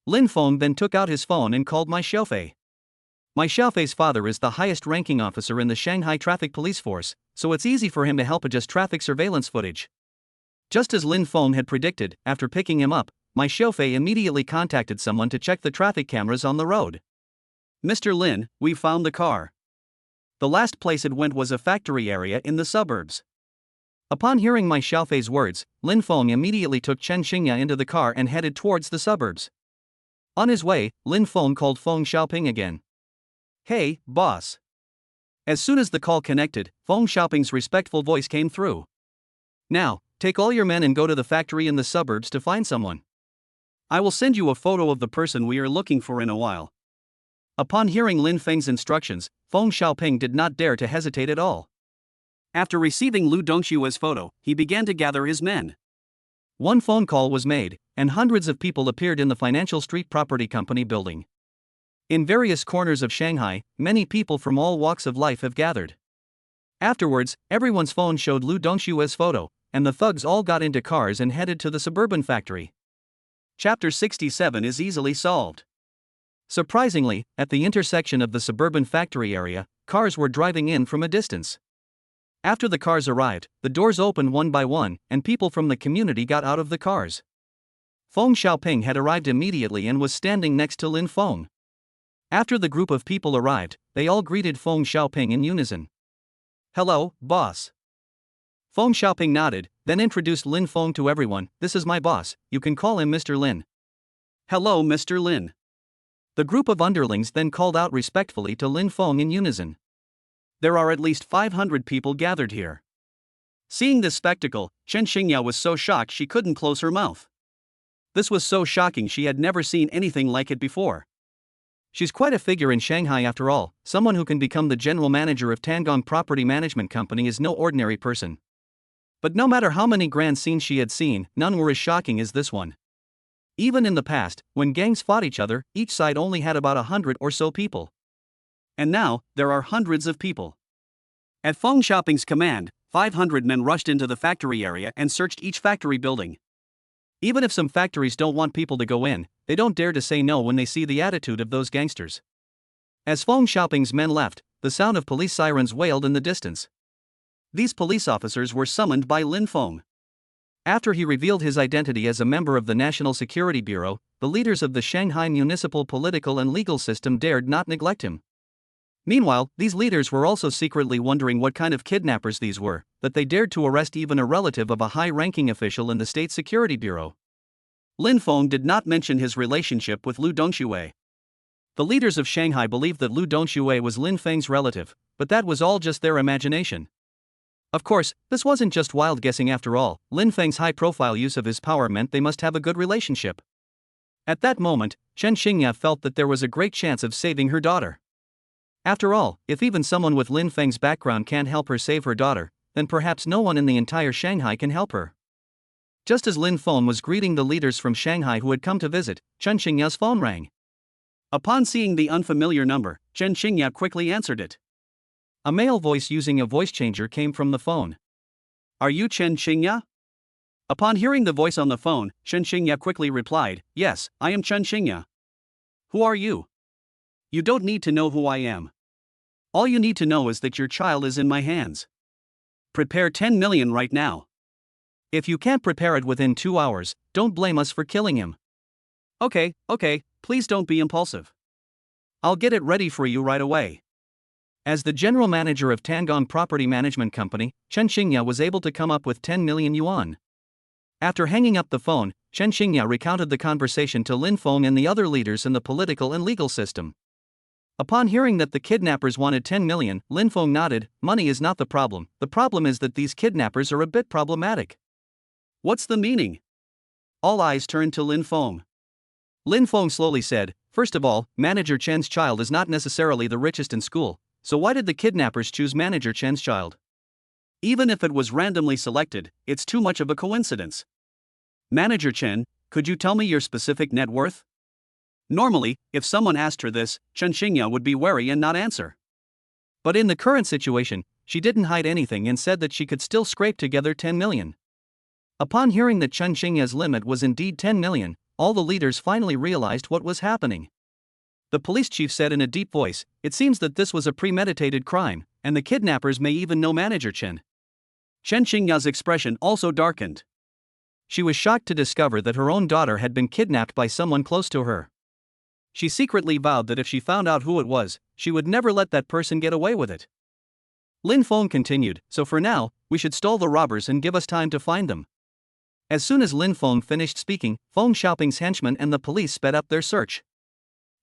Lin Feng then took out his phone and called my Xiaofei. My Xiaofei's father is the highest ranking officer in the Shanghai Traffic Police Force, so it's easy for him to help adjust traffic surveillance footage. Just as Lin Feng had predicted, after picking him up, my Xiaofei immediately contacted someone to check the traffic cameras on the road. "Mr. Lin, we found the car. The last place it went was a factory area in the suburbs." Upon hearing my Xiaofei's words, Lin Feng immediately took Chen Xingya into the car and headed towards the suburbs. On his way, Lin Feng called Feng Xiaoping again. "Hey, boss." As soon as the call connected, Feng Xiaoping's respectful voice came through. "Now, take all your men and go to the factory in the suburbs to find someone. I will send you a photo of the person we are looking for in a while." Upon hearing Lin Feng's instructions, Feng Xiaoping did not dare to hesitate at all. After receiving Lu Dongshua's photo, he began to gather his men. One phone call was made, and hundreds of people appeared in the Financial Street Property Company building. In various corners of Shanghai, many people from all walks of life have gathered. Afterwards, everyone's phone showed Lu Dongshua's photo, and the thugs all got into cars and headed to the suburban factory. Chapter 67 is easily solved. Surprisingly, at the intersection of the suburban factory area, cars were driving in from a distance. After the cars arrived, the doors opened one by one, and people from the community got out of the cars. Feng Xiaoping had arrived immediately and was standing next to Lin Feng. After the group of people arrived, they all greeted Feng Xiaoping in unison. "Hello, boss." Feng Xiaoping nodded, then introduced Lin Feng to everyone. "This is my boss, you can call him Mr. Lin." "Hello, Mr. Lin." The group of underlings then called out respectfully to Lin Feng in unison. There are at least 500 people gathered here. Seeing this spectacle, Chen Xingya was so shocked she couldn't close her mouth. This was so shocking, she had never seen anything like it before. She's quite a figure in Shanghai after all. Someone who can become the general manager of Tangong Property Management Company is no ordinary person. But no matter how many grand scenes she had seen, none were as shocking as this one. Even in the past, when gangs fought each other, each side only had about 100 or so people. And now, there are hundreds of people. At Feng Xiaoping's command, 500 men rushed into the factory area and searched each factory building. Even if some factories don't want people to go in, they don't dare to say no when they see the attitude of those gangsters. As Feng Xiaoping's men left, the sound of police sirens wailed in the distance. These police officers were summoned by Lin Feng. After he revealed his identity as a member of the National Security Bureau, the leaders of the Shanghai municipal political and legal system dared not neglect him. Meanwhile, these leaders were also secretly wondering what kind of kidnappers these were, that they dared to arrest even a relative of a high-ranking official in the State Security Bureau. Lin Feng did not mention his relationship with Lu Dongxue. The leaders of Shanghai believed that Lu Dongxue was Lin Feng's relative, but that was all just their imagination. Of course, this wasn't just wild guessing after all. Lin Feng's high-profile use of his power meant they must have a good relationship. At that moment, Chen Xingya felt that there was a great chance of saving her daughter. After all, if even someone with Lin Feng's background can't help her save her daughter, then perhaps no one in the entire Shanghai can help her. Just as Lin Feng was greeting the leaders from Shanghai who had come to visit, Chen Xingya's phone rang. Upon seeing the unfamiliar number, Chen Xingya quickly answered it. A male voice using a voice changer came from the phone. "Are you Chen Xingya?" Upon hearing the voice on the phone, Chen Xingya quickly replied, "Yes, I am Chen Xingya." "Who are you?" "You don't need to know who I am. All you need to know is that your child is in my hands. Prepare 10 million right now. If you can't prepare it within 2 hours, don't blame us for killing him." Okay, please don't be impulsive. I'll get it ready for you right away." As the general manager of Tangong Property Management Company, Chen Xingya was able to come up with 10 million yuan. After hanging up the phone, Chen Xingya recounted the conversation to Lin Feng and the other leaders in the political and legal system. Upon hearing that the kidnappers wanted 10 million, Lin Feng nodded. "Money is not the problem is that these kidnappers are a bit problematic." "What's the meaning?" All eyes turned to Lin Feng. Lin Feng slowly said, "First of all, Manager Chen's child is not necessarily the richest in school, so why did the kidnappers choose Manager Chen's child? Even if it was randomly selected, it's too much of a coincidence. Manager Chen, could you tell me your specific net worth?" Normally, if someone asked her this, Chen Xingya would be wary and not answer. But in the current situation, she didn't hide anything and said that she could still scrape together 10 million. Upon hearing that Chen Xingya's limit was indeed 10 million, all the leaders finally realized what was happening. The police chief said in a deep voice, "It seems that this was a premeditated crime, and the kidnappers may even know Manager Chen." Chen Xingya's expression also darkened. She was shocked to discover that her own daughter had been kidnapped by someone close to her. She secretly vowed that if she found out who it was, she would never let that person get away with it. Lin Feng continued, "So for now, we should stall the robbers and give us time to find them." As soon as Lin Feng finished speaking, Feng Xiaoping's henchmen and the police sped up their search.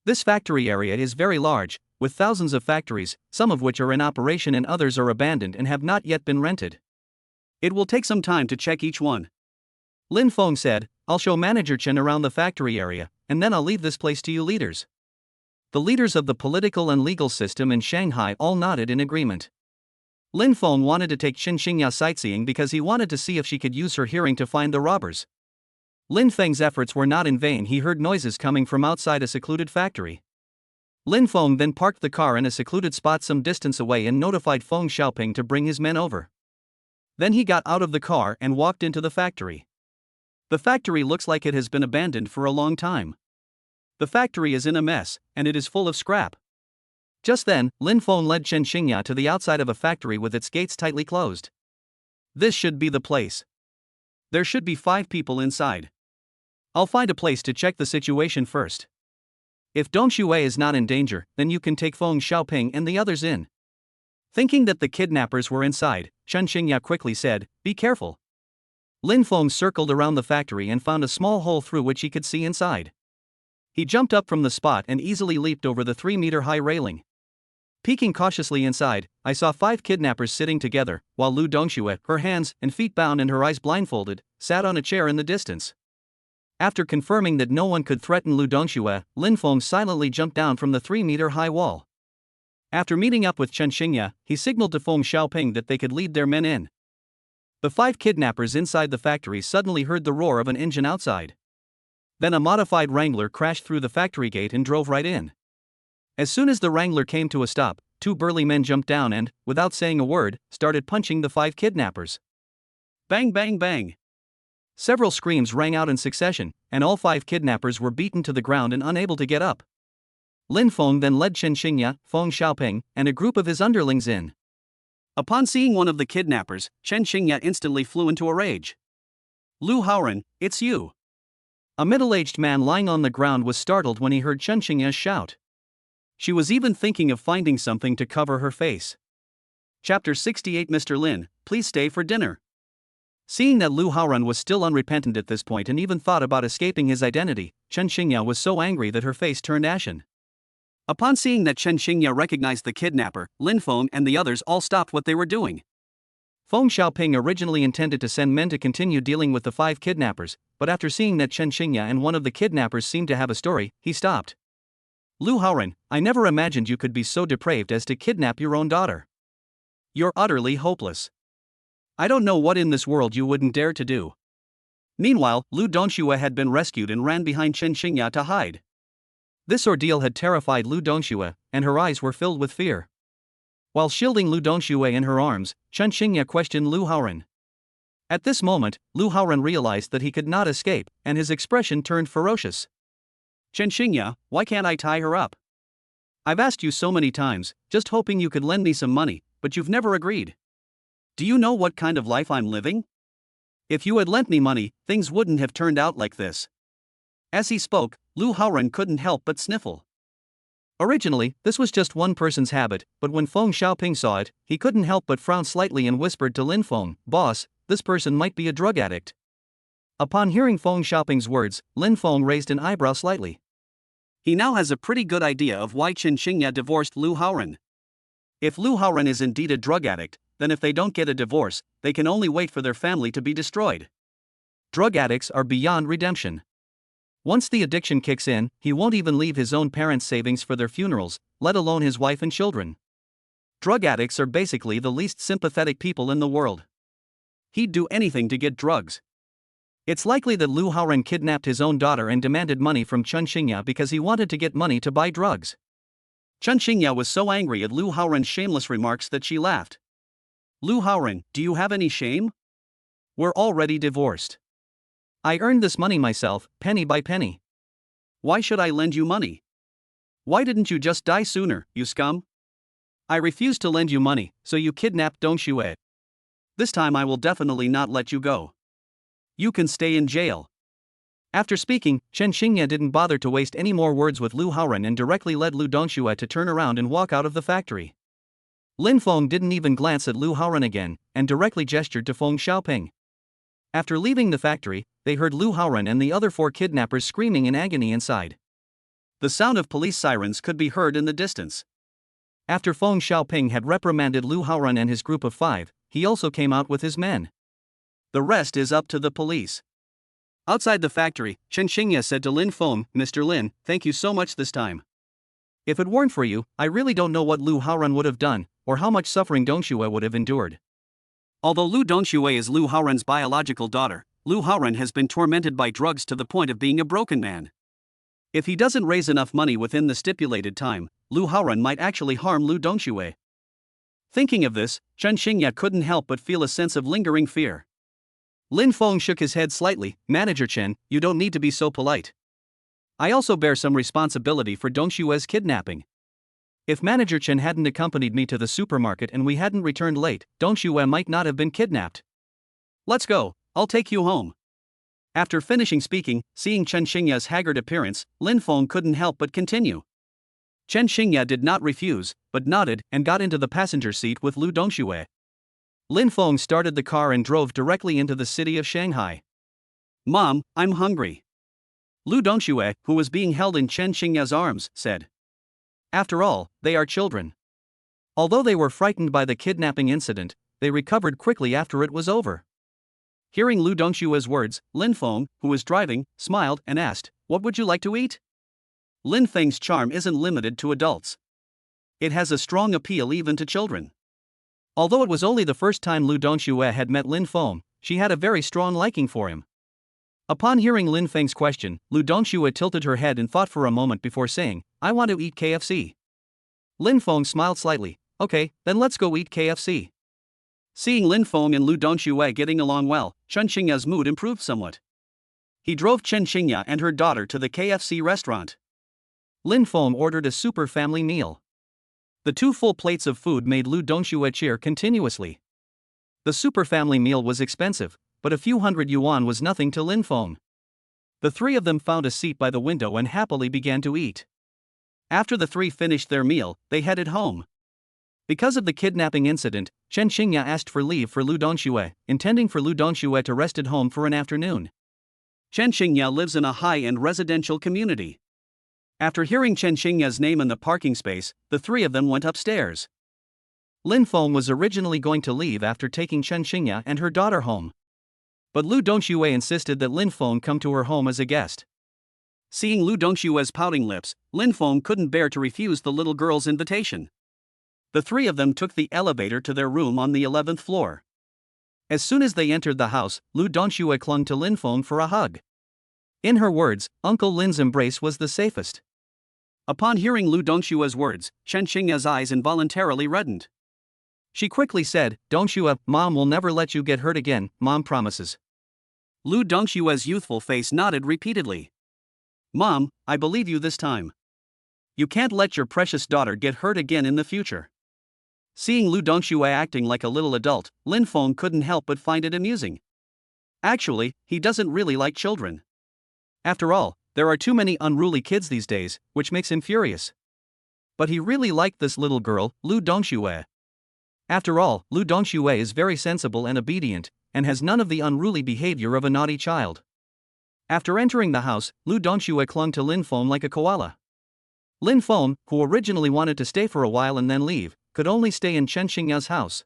This factory area is very large, with thousands of factories, some of which are in operation and others are abandoned and have not yet been rented. It will take some time to check each one. Lin Feng said, "I'll show Manager Chen around the factory area, and then I'll leave this place to you leaders." The leaders of the political and legal system in Shanghai all nodded in agreement. Lin Feng wanted to take Chen Xingya sightseeing because he wanted to see if she could use her hearing to find the robbers. Lin Feng's efforts were not in vain. He heard noises coming from outside a secluded factory. Lin Feng then parked the car in a secluded spot some distance away and notified Feng Xiaoping to bring his men over. Then he got out of the car and walked into the factory. The factory looks like it has been abandoned for a long time. The factory is in a mess, and it is full of scrap. Just then, Lin Feng led Chen Xingya to the outside of a factory with its gates tightly closed. "This should be the place. There should be 5 people inside. I'll find a place to check the situation first. If Dongxue is not in danger, then you can take Feng Xiaoping and the others in." Thinking that the kidnappers were inside, Chen Xingya quickly said, "Be careful." Lin Feng circled around the factory and found a small hole through which he could see inside. He jumped up from the spot and easily leaped over the 3-meter-high railing. Peeking cautiously inside, I saw 5 kidnappers sitting together, while Lu Dongxue, her hands and feet bound and her eyes blindfolded, sat on a chair in the distance. After confirming that no one could threaten Lu Dongxue, Lin Feng silently jumped down from the 3-meter-high wall. After meeting up with Chen Xingya, he signaled to Feng Xiaoping that they could lead their men in. The 5 kidnappers inside the factory suddenly heard the roar of an engine outside. Then a modified Wrangler crashed through the factory gate and drove right in. As soon as the Wrangler came to a stop, two burly men jumped down and, without saying a word, started punching the 5 kidnappers. Bang bang bang! Several screams rang out in succession, and all 5 kidnappers were beaten to the ground and unable to get up. Lin Feng then led Chen Xingya, Feng Xiaoping, and a group of his underlings in. Upon seeing one of the kidnappers, Chen Xingya instantly flew into a rage. Lu Haoran, it's you! A middle-aged man lying on the ground was startled when he heard Chen Xingya's shout. She was even thinking of finding something to cover her face. Chapter 68. Mr. Lin, please stay for dinner. Seeing that Lu Haoran was still unrepentant at this point and even thought about escaping his identity, Chen Xingya was so angry that her face turned ashen. Upon seeing that Chen Xingya recognized the kidnapper, Lin Feng and the others all stopped what they were doing. Feng Xiaoping originally intended to send men to continue dealing with the 5 kidnappers, but after seeing that Chen Xingya and one of the kidnappers seemed to have a story, he stopped. Lu Haoran, I never imagined you could be so depraved as to kidnap your own daughter. You're utterly hopeless. I don't know what in this world you wouldn't dare to do. Meanwhile, Lu Dongxue had been rescued and ran behind Chen Xingya to hide. This ordeal had terrified Lu Dongxue, and her eyes were filled with fear. While shielding Lu Dongxue in her arms, Chen Xingya questioned Lu Haoran. At this moment, Lu Haoran realized that he could not escape, and his expression turned ferocious. Chen Xingya, why can't I tie her up? I've asked you so many times, just hoping you could lend me some money, but you've never agreed. Do you know what kind of life I'm living? If you had lent me money, things wouldn't have turned out like this. As he spoke, Lu Haoran couldn't help but sniffle. Originally, this was just one person's habit, but when Feng Xiaoping saw it, he couldn't help but frown slightly and whispered to Lin Feng, "Boss, this person might be a drug addict." Upon hearing Feng Xiaoping's words, Lin Feng raised an eyebrow slightly. He now has a pretty good idea of why Chen Xingya divorced Lu Haoran. If Lu Haoran is indeed a drug addict, then if they don't get a divorce, they can only wait for their family to be destroyed. Drug addicts are beyond redemption. Once the addiction kicks in, he won't even leave his own parents' savings for their funerals, let alone his wife and children. Drug addicts are basically the least sympathetic people in the world. He'd do anything to get drugs. It's likely that Lu Haoran kidnapped his own daughter and demanded money from Chen Xingya because he wanted to get money to buy drugs. Chen Xingya was so angry at Lu Haoran's shameless remarks that she laughed. Lu Haoran, do you have any shame? We're already divorced. I earned this money myself, penny by penny. Why should I lend you money? Why didn't you just die sooner, you scum? I refuse to lend you money, so you kidnapped Dongxue. This time I will definitely not let you go. You can stay in jail. After speaking, Chen Xingya didn't bother to waste any more words with Lu Haoran and directly led Lu Dongxue to turn around and walk out of the factory. Lin Feng didn't even glance at Lu Haoran again, and directly gestured to Feng Xiaoping. After leaving the factory, they heard Lu Haoran and the other 4 kidnappers screaming in agony inside. The sound of police sirens could be heard in the distance. After Feng Xiaoping had reprimanded Lu Haoran and his group of 5, he also came out with his men. The rest is up to the police. Outside the factory, Chen Xingya said to Lin Feng, "Mr. Lin, thank you so much this time. If it weren't for you, I really don't know what Lu Haoran would have done, or how much suffering Dongxue would have endured." Although Lu Dongxue is Lu Haoran's biological daughter, Lu Haoran has been tormented by drugs to the point of being a broken man. If he doesn't raise enough money within the stipulated time, Lu Haoran might actually harm Lu Dongxue. Thinking of this, Chen Xingya couldn't help but feel a sense of lingering fear. Lin Feng shook his head slightly. "Manager Chen, you don't need to be so polite. I also bear some responsibility for Dongxue's kidnapping. If Manager Chen hadn't accompanied me to the supermarket and we hadn't returned late, Dongxue might not have been kidnapped. Let's go, I'll take you home." After finishing speaking, seeing Chen Xingya's haggard appearance, Lin Feng couldn't help but continue. Chen Xingya did not refuse, but nodded and got into the passenger seat with Lu Dongxue. Lin Feng started the car and drove directly into the city of Shanghai. "Mom, I'm hungry," Lu Dongxue, who was being held in Chen Xingya's arms, said. After all, they are children. Although they were frightened by the kidnapping incident, they recovered quickly after it was over. Hearing Lu Dongxue's words, Lin Feng, who was driving, smiled and asked, "What would you like to eat?" Lin Feng's charm isn't limited to adults. It has a strong appeal even to children. Although it was only the first time Lu Dongxue had met Lin Feng, she had a very strong liking for him. Upon hearing Lin Feng's question, Lu Dongxue tilted her head and thought for a moment before saying, I want to eat KFC. Lin Feng smiled slightly. Okay, then let's go eat KFC. Seeing Lin Feng and Lu Dongxue getting along well, Chen Xingya's mood improved somewhat. He drove Chen Xingya and her daughter to the KFC restaurant. Lin Feng ordered a super family meal. The 2 full plates of food made Lu Dongxue cheer continuously. The super family meal was expensive, but a few hundred yuan was nothing to Lin Feng. The 3 of them found a seat by the window and happily began to eat. After the 3 finished their meal, they headed home. Because of the kidnapping incident, Chen Xingya asked for leave for Lu Dongxue, intending for Lu Dongxue to rest at home for an afternoon. Chen Xingya lives in a high-end residential community. After hearing Chen Xingya's name in the parking space, the 3 of them went upstairs. Lin Feng was originally going to leave after taking Chen Xingya and her daughter home. But Lu Dongxue insisted that Lin Feng come to her home as a guest. Seeing Lu Dongxue's pouting lips, Lin Feng couldn't bear to refuse the little girl's invitation. The 3 of them took the elevator to their room on the 11th floor. As soon as they entered the house, Lu Dongxue clung to Lin Feng for a hug. In her words, Uncle Lin's embrace was the safest. Upon hearing Lu Dongxue's words, Chen Xingya's eyes involuntarily reddened. She quickly said, Dongxue, Mom will never let you get hurt again, Mom promises. Lu Dongxue's youthful face nodded repeatedly. Mom, I believe you this time. You can't let your precious daughter get hurt again in the future. Seeing Lu Dongxue acting like a little adult, Lin Feng couldn't help but find it amusing. Actually, he doesn't really like children. After all, there are too many unruly kids these days, which makes him furious. But he really liked this little girl, Lu Dongxue. After all, Lu Dongxue is very sensible and obedient, and has none of the unruly behavior of a naughty child. After entering the house, Lu Dongxue clung to Lin Feng like a koala. Lin Feng, who originally wanted to stay for a while and then leave, could only stay in Chen Xingya's house.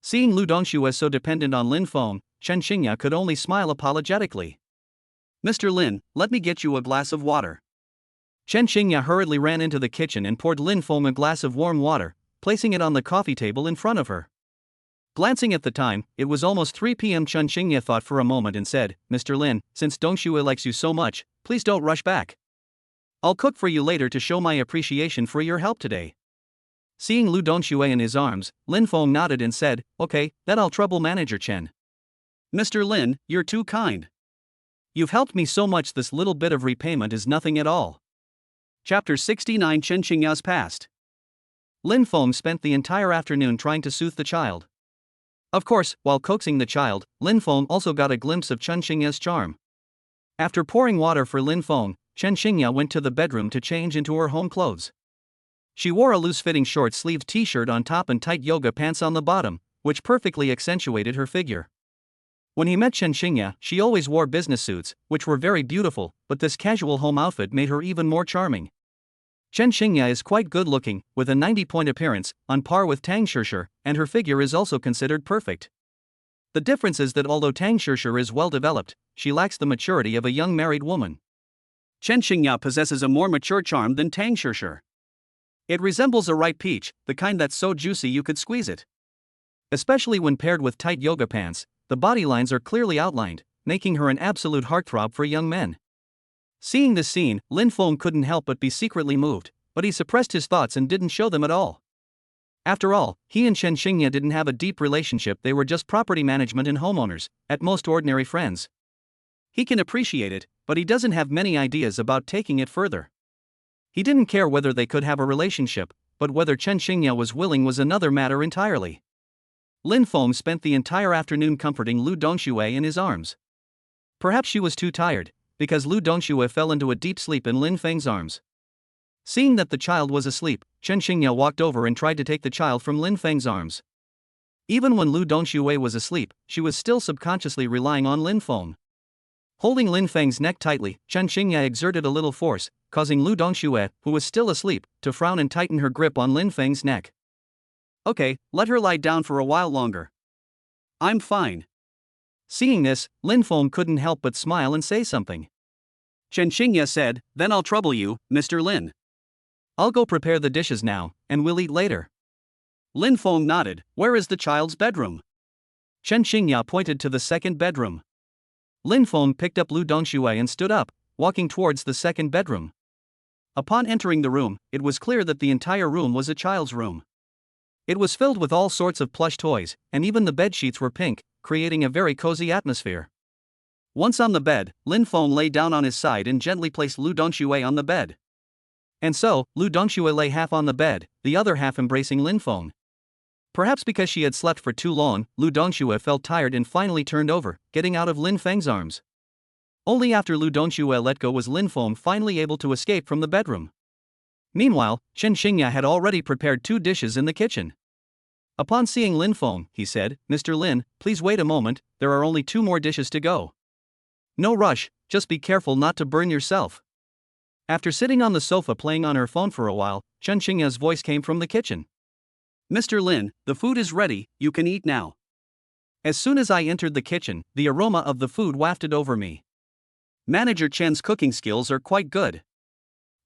Seeing Lu Dongxue so dependent on Lin Feng, Chen Xingya could only smile apologetically. Mr. Lin, let me get you a glass of water. Chen Xingya hurriedly ran into the kitchen and poured Lin Feng a glass of warm water, placing it on the coffee table in front of her. Glancing at the time, it was almost 3 p.m. Chen Xingya thought for a moment and said, Mr. Lin, since Dongxue likes you so much, please don't rush back. I'll cook for you later to show my appreciation for your help today. Seeing Lu Dongxue in his arms, Lin Feng nodded and said, Okay, then I'll trouble manager Chen. Mr. Lin, you're too kind. You've helped me so much, this little bit of repayment is nothing at all. Chapter 69 Chen Xingya's Past. Lin Feng spent the entire afternoon trying to soothe the child. Of course, while coaxing the child, Lin Feng also got a glimpse of Chen Xingya's charm. After pouring water for Lin Feng, Chen Xingya went to the bedroom to change into her home clothes. She wore a loose-fitting short-sleeved t-shirt on top and tight yoga pants on the bottom, which perfectly accentuated her figure. When he met Chen Xingya, she always wore business suits, which were very beautiful, but this casual home outfit made her even more charming. Chen Xingya is quite good-looking, with a 90-point appearance, on par with Tang Shishir, and her figure is also considered perfect. The difference is that although Tang Shishir is well-developed, she lacks the maturity of a young married woman. Chen Xingya possesses a more mature charm than Tang Shishir. It resembles a ripe peach, the kind that's so juicy you could squeeze it. Especially when paired with tight yoga pants, the body lines are clearly outlined, making her an absolute heartthrob for young men. Seeing this scene, Lin Feng couldn't help but be secretly moved, but he suppressed his thoughts and didn't show them at all. After all, he and Chen Xingya didn't have a deep relationship, they were just property management and homeowners, at most ordinary friends. He can appreciate it, but he doesn't have many ideas about taking it further. He didn't care whether they could have a relationship, but whether Chen Xingya was willing was another matter entirely. Lin Feng spent the entire afternoon comforting Lu Dongxue in his arms. Perhaps she was too tired, because Lu Dongxue fell into a deep sleep in Lin Feng's arms. Seeing that the child was asleep, Chen Xingya walked over and tried to take the child from Lin Feng's arms. Even when Lu Dongxue was asleep, she was still subconsciously relying on Lin Feng. Holding Lin Feng's neck tightly, Chen Xingya exerted a little force, causing Lu Dongxue, who was still asleep, to frown and tighten her grip on Lin Feng's neck. Okay, let her lie down for a while longer. I'm fine. Seeing this, Lin Feng couldn't help but smile and say something. Chen Xingya said, Then I'll trouble you, Mr. Lin. I'll go prepare the dishes now, and we'll eat later. Lin Feng nodded. Where is the child's bedroom? Chen Xingya pointed to the second bedroom. Lin Feng picked up Lu Dongxue and stood up, walking towards the second bedroom. Upon entering the room, it was clear that the entire room was a child's room. It was filled with all sorts of plush toys, and even the bed sheets were pink, creating a very cozy atmosphere. Once on the bed, Lin Feng lay down on his side and gently placed Lu Dongxue on the bed. And so, Lu Dongxue lay half on the bed, the other half embracing Lin Feng. Perhaps because she had slept for too long, Lu Dongxue felt tired and finally turned over, getting out of Lin Feng's arms. Only after Lu Dongxue let go was Lin Feng finally able to escape from the bedroom. Meanwhile, Chen Xingya had already prepared 2 dishes in the kitchen. Upon seeing Lin Feng, he said, "Mr. Lin, please wait a moment, there are only 2 more dishes to go. No rush, just be careful not to burn yourself." After sitting on the sofa playing on her phone for a while, Chen Xingya's voice came from the kitchen. "Mr. Lin, the food is ready, you can eat now." As soon as I entered the kitchen, the aroma of the food wafted over me. Manager Chen's cooking skills are quite good.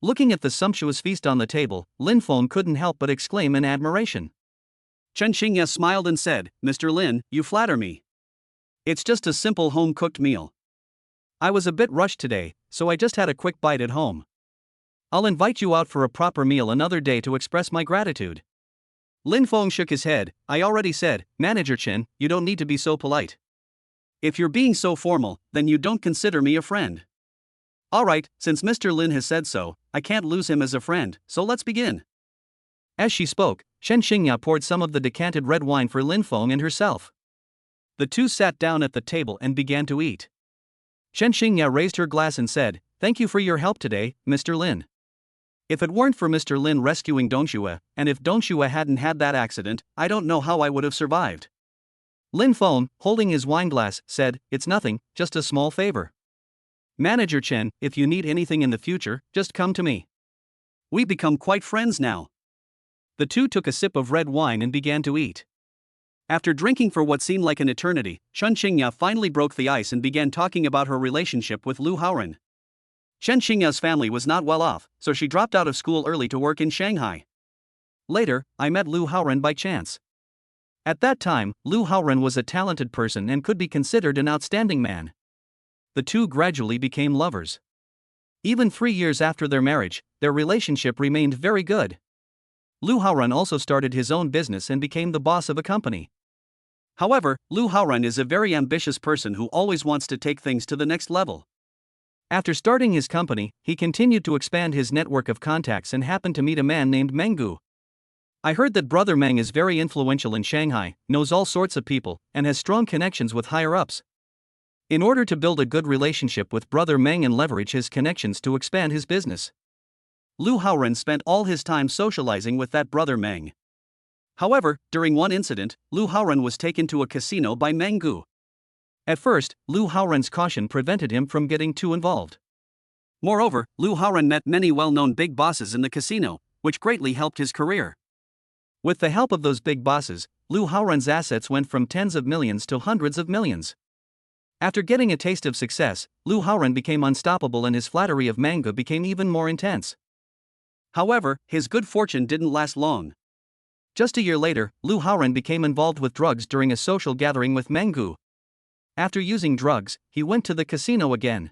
Looking at the sumptuous feast on the table, Lin Feng couldn't help but exclaim in admiration. Chen Xingya smiled and said, "Mr. Lin, you flatter me. It's just a simple home-cooked meal. I was a bit rushed today, so I just had a quick bite at home. I'll invite you out for a proper meal another day to express my gratitude." Lin Feng shook his head. "I already said, Manager Chen, you don't need to be so polite. If you're being so formal, then you don't consider me a friend. Alright, since Mr. Lin has said so, I can't lose him as a friend, so let's begin." As she spoke, Chen Xingya poured some of the decanted red wine for Lin Feng and herself. The two sat down at the table and began to eat. Chen Xingya raised her glass and said, "Thank you for your help today, Mr. Lin. If it weren't for Mr. Lin rescuing Dongxue, and if Dongxue hadn't had that accident, I don't know how I would have survived." Lin Feng, holding his wineglass, said, "It's nothing, just a small favor. Manager Chen, if you need anything in the future, just come to me. We become quite friends now." The two took a sip of red wine and began to eat. After drinking for what seemed like an eternity, Chen Xingya finally broke the ice and began talking about her relationship with Lu Haoren. Chen Xingya's family was not well off, so she dropped out of school early to work in Shanghai. Later, I met Lu Haoren by chance. At that time, Lu Haoren was a talented person and could be considered an outstanding man. The two gradually became lovers. Even 3 years after their marriage, their relationship remained very good. Lu Haoren also started his own business and became the boss of a company. However, Lu Haoren is a very ambitious person who always wants to take things to the next level. After starting his company, he continued to expand his network of contacts and happened to meet a man named Meng. I heard that Brother Meng is very influential in Shanghai, knows all sorts of people, and has strong connections with higher-ups. In order to build a good relationship with Brother Meng and leverage his connections to expand his business, Lu Haoren spent all his time socializing with that Brother Meng. However, during one incident, Lu Haoren was taken to a casino by Meng Gu. At first, Lu Haoren's caution prevented him from getting too involved. Moreover, Lu Haoren met many well-known big bosses in the casino, which greatly helped his career. With the help of those big bosses, Lu Haoren's assets went from tens of millions to hundreds of millions. After getting a taste of success, Lu Haoren became unstoppable and his flattery of Meng Gu became even more intense. However, his good fortune didn't last long. Just a year later, Lu Haoren became involved with drugs during a social gathering with Meng Gu. After using drugs, he went to the casino again.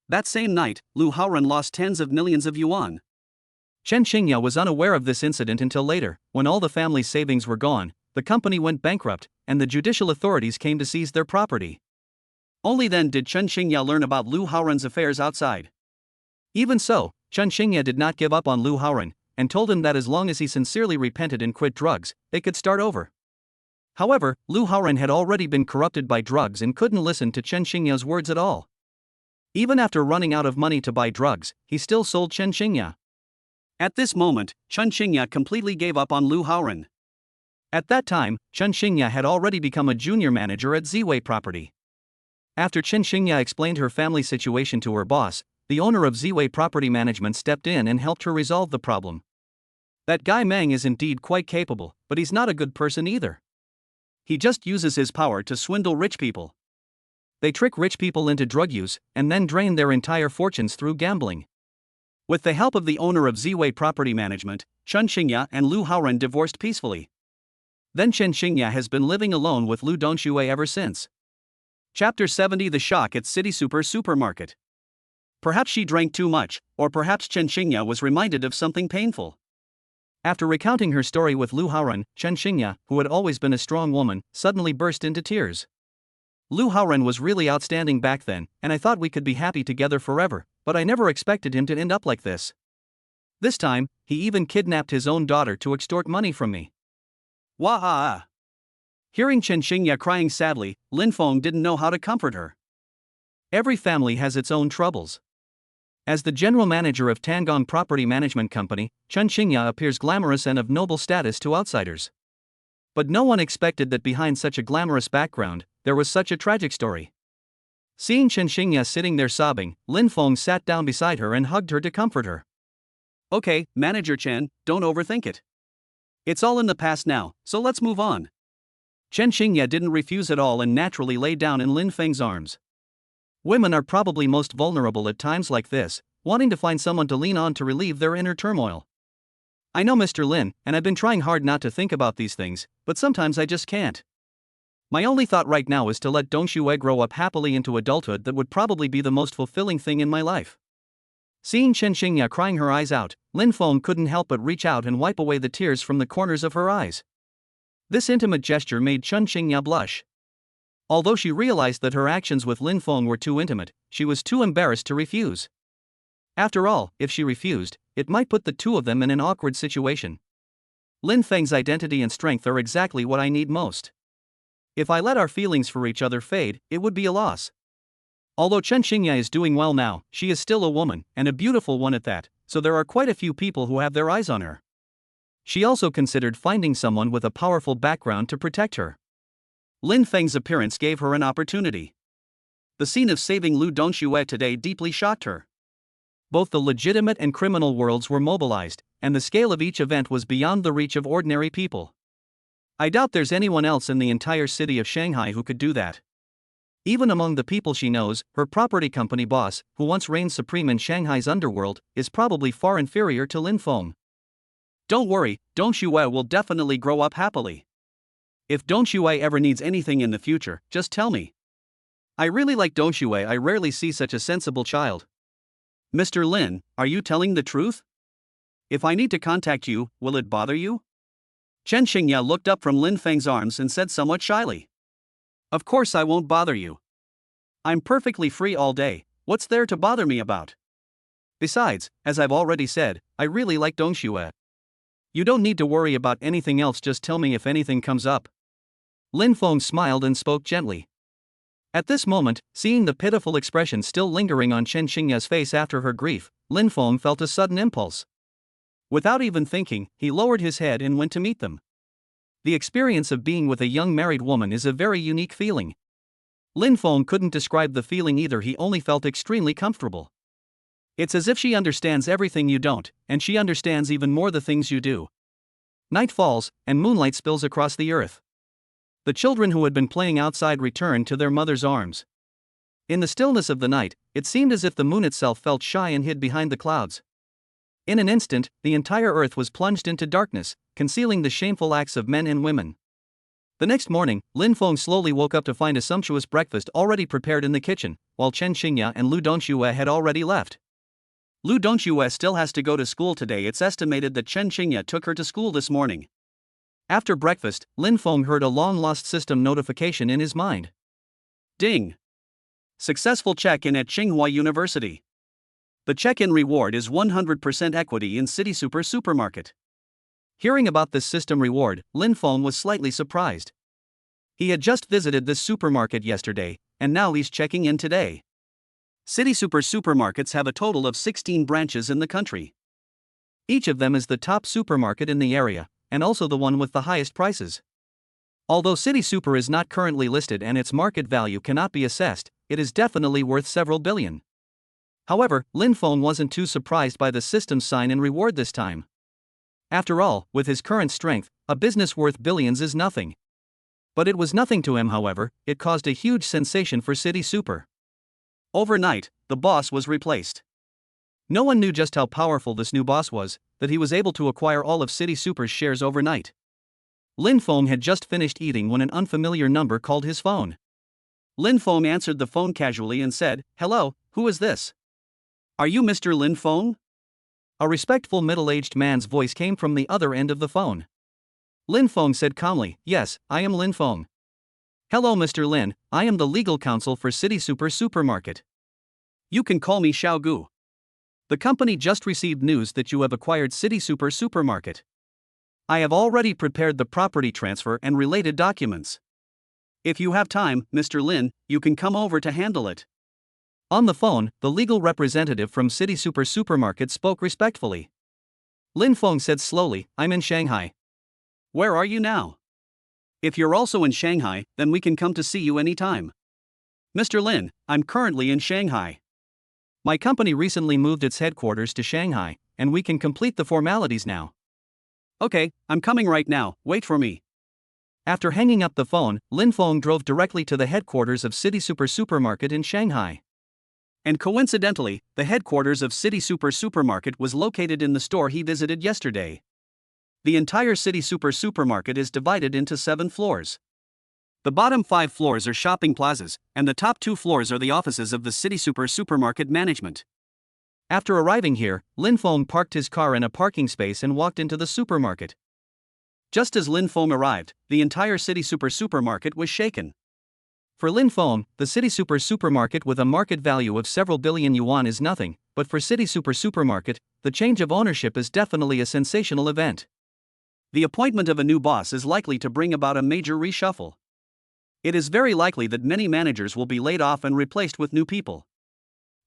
That same night, Lu Haoren lost tens of millions of yuan. Chen Xingya was unaware of this incident until later, when all the family's savings were gone, the company went bankrupt, and the judicial authorities came to seize their property. Only then did Chen Xingya learn about Lu Haoren's affairs outside. Even so, Chen Xingya did not give up on Lu Haoren, and told him that as long as he sincerely repented and quit drugs, they could start over. However, Lu Haoren had already been corrupted by drugs and couldn't listen to Chen Xingya's words at all. Even after running out of money to buy drugs, he still sold Chen Xingya. At this moment, Chen Xingya completely gave up on Lu Haoren. At that time, Chen Xingya had already become a junior manager at Ziwei Property. After Chen Xingya explained her family situation to her boss, the owner of Ziwei Property Management stepped in and helped her resolve the problem. That guy Meng is indeed quite capable, but he's not a good person either. He just uses his power to swindle rich people. They trick rich people into drug use, and then drain their entire fortunes through gambling. With the help of the owner of Ziwei Property Management, Chen Xingya and Lu Haoren divorced peacefully. Then Chen Xingya has been living alone with Lu Dongxue ever since. Chapter 70: The Shock at City Supermarket. Perhaps she drank too much, or perhaps Chen Xingya was reminded of something painful. After recounting her story with Lu Haoren, Chen Xingya, who had always been a strong woman, suddenly burst into tears. Lu Haoren was really outstanding back then, and I thought we could be happy together forever, but I never expected him to end up like this. This time, he even kidnapped his own daughter to extort money from me. Wah-ha-ah. Hearing Chen Xingya crying sadly, Lin Feng didn't know how to comfort her. Every family has its own troubles. As the general manager of Tangong Property Management Company, Chen Xingya appears glamorous and of noble status to outsiders. But no one expected that behind such a glamorous background, there was such a tragic story. Seeing Chen Xingya sitting there sobbing, Lin Feng sat down beside her and hugged her to comfort her. Okay, Manager Chen, don't overthink it. It's all in the past now, so let's move on. Chen Xingya didn't refuse at all and naturally lay down in Lin Feng's arms. Women are probably most vulnerable at times like this, wanting to find someone to lean on to relieve their inner turmoil. I know, Mr. Lin, and I've been trying hard not to think about these things, but sometimes I just can't. My only thought right now is to let Dong Xue grow up happily into adulthood. That would probably be the most fulfilling thing in my life. Seeing Chen Xingya crying her eyes out, Lin Feng couldn't help but reach out and wipe away the tears from the corners of her eyes. This intimate gesture made Chen Xingya blush. Although she realized that her actions with Lin Feng were too intimate, she was too embarrassed to refuse. After all, if she refused, it might put the two of them in an awkward situation. Lin Feng's identity and strength are exactly what I need most. If I let our feelings for each other fade, it would be a loss. Although Chen Xingya is doing well now, she is still a woman, and a beautiful one at that, so there are quite a few people who have their eyes on her. She also considered finding someone with a powerful background to protect her. Lin Feng's appearance gave her an opportunity. The scene of saving Lu Dongxue today deeply shocked her. Both the legitimate and criminal worlds were mobilized, and the scale of each event was beyond the reach of ordinary people. I doubt there's anyone else in the entire city of Shanghai who could do that. Even among the people she knows, her property company boss, who once reigned supreme in Shanghai's underworld, is probably far inferior to Lin Feng. Don't worry, Dongxue will definitely grow up happily. If Dongxue ever needs anything in the future, just tell me. I really like Dongxue. I rarely see such a sensible child. Mr. Lin, are you telling the truth? If I need to contact you, will it bother you? Chen Xingya looked up from Lin Feng's arms and said somewhat shyly. Of course I won't bother you. I'm perfectly free all day. What's there to bother me about? Besides, as I've already said, I really like Dongxue. You don't need to worry about anything else, just tell me if anything comes up. Lin Feng smiled and spoke gently. At this moment, seeing the pitiful expression still lingering on Chen Xingya's face after her grief, Lin Feng felt a sudden impulse. Without even thinking, he lowered his head and went to meet them. The experience of being with a young married woman is a very unique feeling. Lin Feng couldn't describe the feeling either, he only felt extremely comfortable. It's as if she understands everything you don't, and she understands even more the things you do. Night falls, and moonlight spills across the earth. The children who had been playing outside returned to their mother's arms. In the stillness of the night, it seemed as if the moon itself felt shy and hid behind the clouds. In an instant, the entire earth was plunged into darkness, concealing the shameful acts of men and women. The next morning, Lin Feng slowly woke up to find a sumptuous breakfast already prepared in the kitchen, while Chen Xingya and Lu Dongxue had already left. Lu Dongxue still has to go to school today. It's estimated that Chen Xingya took her to school this morning. After breakfast, Lin Feng heard a long-lost system notification in his mind. Ding! Successful check-in at Tsinghua University. The check-in reward is 100% equity in City Supermarket. Hearing about this system reward, Lin Feng was slightly surprised. He had just visited this supermarket yesterday, and now he's checking in today. City supermarkets have a total of 16 branches in the country. Each of them is the top supermarket in the area, and also the one with the highest prices. Although City Super is not currently listed and its market value cannot be assessed, it is definitely worth several billion. However, Lin Feng wasn't too surprised by the system's sign and reward this time. After all, with his current strength, a business worth billions is nothing. But it was nothing to him, however, it caused a huge sensation for City Super. Overnight, the boss was replaced. No one knew just how powerful this new boss was, that he was able to acquire all of City Super's shares overnight. Lin Feng had just finished eating when an unfamiliar number called his phone. Lin Feng answered the phone casually and said, "Hello, who is this? Are you Mr. Lin Feng?" A respectful middle-aged man's voice came from the other end of the phone. Lin Feng said calmly, "Yes, I am Lin Feng. Hello Mr. Lin, I am the legal counsel for City Super Supermarket. You can call me Xiao Gu. The company just received news that you have acquired City Super Supermarket. I have already prepared the property transfer and related documents. If you have time, Mr. Lin, you can come over to handle it." On the phone, the legal representative from City Super Supermarket spoke respectfully. Lin Feng said slowly, "I'm in Shanghai." "Where are you now? If you're also in Shanghai, then we can come to see you anytime." "Mr. Lin, I'm currently in Shanghai. My company recently moved its headquarters to Shanghai, and we can complete the formalities now." "Okay, I'm coming right now, wait for me." After hanging up the phone, Lin Feng drove directly to the headquarters of City Super Supermarket in Shanghai. And coincidentally, the headquarters of City Super Supermarket was located in the store he visited yesterday. The entire City Super Supermarket is divided into 7 floors. The bottom 5 floors are shopping plazas, and the top 2 floors are the offices of the City Super Supermarket management. After arriving here, Lin Feng parked his car in a parking space and walked into the supermarket. Just as Lin Feng arrived, the entire City Super Supermarket was shaken. For Lin Feng, the City Super Supermarket with a market value of several billion yuan is nothing, but for City Super Supermarket, the change of ownership is definitely a sensational event. The appointment of a new boss is likely to bring about a major reshuffle. It is very likely that many managers will be laid off and replaced with new people.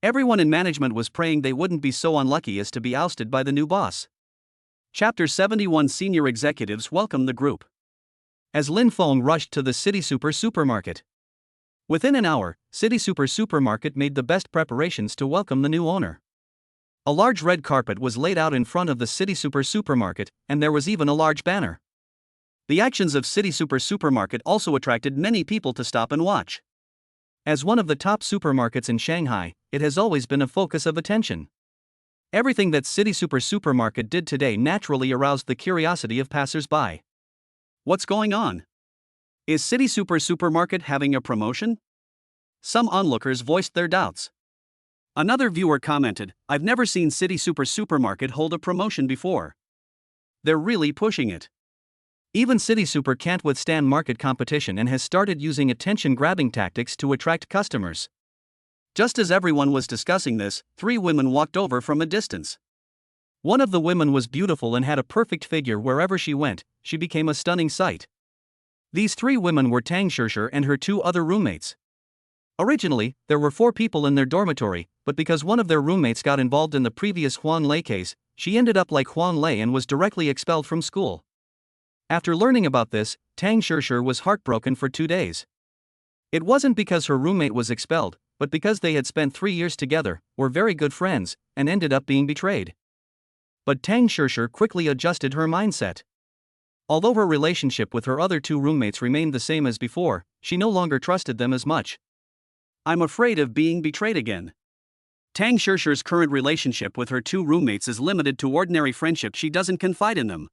Everyone in management was praying they wouldn't be so unlucky as to be ousted by the new boss. Chapter 71 Senior Executives welcome the group. As Lin Feng rushed to the City Super Supermarket. Within an hour, City Super Supermarket made the best preparations to welcome the new owner. A large red carpet was laid out in front of the City Super Supermarket, and there was even a large banner. The actions of City Super Supermarket also attracted many people to stop and watch. As one of the top supermarkets in Shanghai, it has always been a focus of attention. Everything that City Super Supermarket did today naturally aroused the curiosity of passers-by. What's going on? Is City Super Supermarket having a promotion? Some onlookers voiced their doubts. Another viewer commented, "I've never seen City Super Supermarket hold a promotion before. They're really pushing it." Even City Super can't withstand market competition and has started using attention-grabbing tactics to attract customers. Just as everyone was discussing this, 3 women walked over from a distance. One of the women was beautiful and had a perfect figure. Wherever she went, she became a stunning sight. These 3 women were Tang Shishir and her 2 other roommates. Originally, there were 4 people in their dormitory, but because one of their roommates got involved in the previous Huan Lei case, she ended up like Huan Lei and was directly expelled from school. After learning about this, Tang Shishir was heartbroken for 2 days. It wasn't because her roommate was expelled, but because they had spent 3 years together, were very good friends, and ended up being betrayed. But Tang Shishir quickly adjusted her mindset. Although her relationship with her other 2 roommates remained the same as before, she no longer trusted them as much. "I'm afraid of being betrayed again." Tang Shishir's current relationship with her 2 roommates is limited to ordinary friendship. She doesn't confide in them.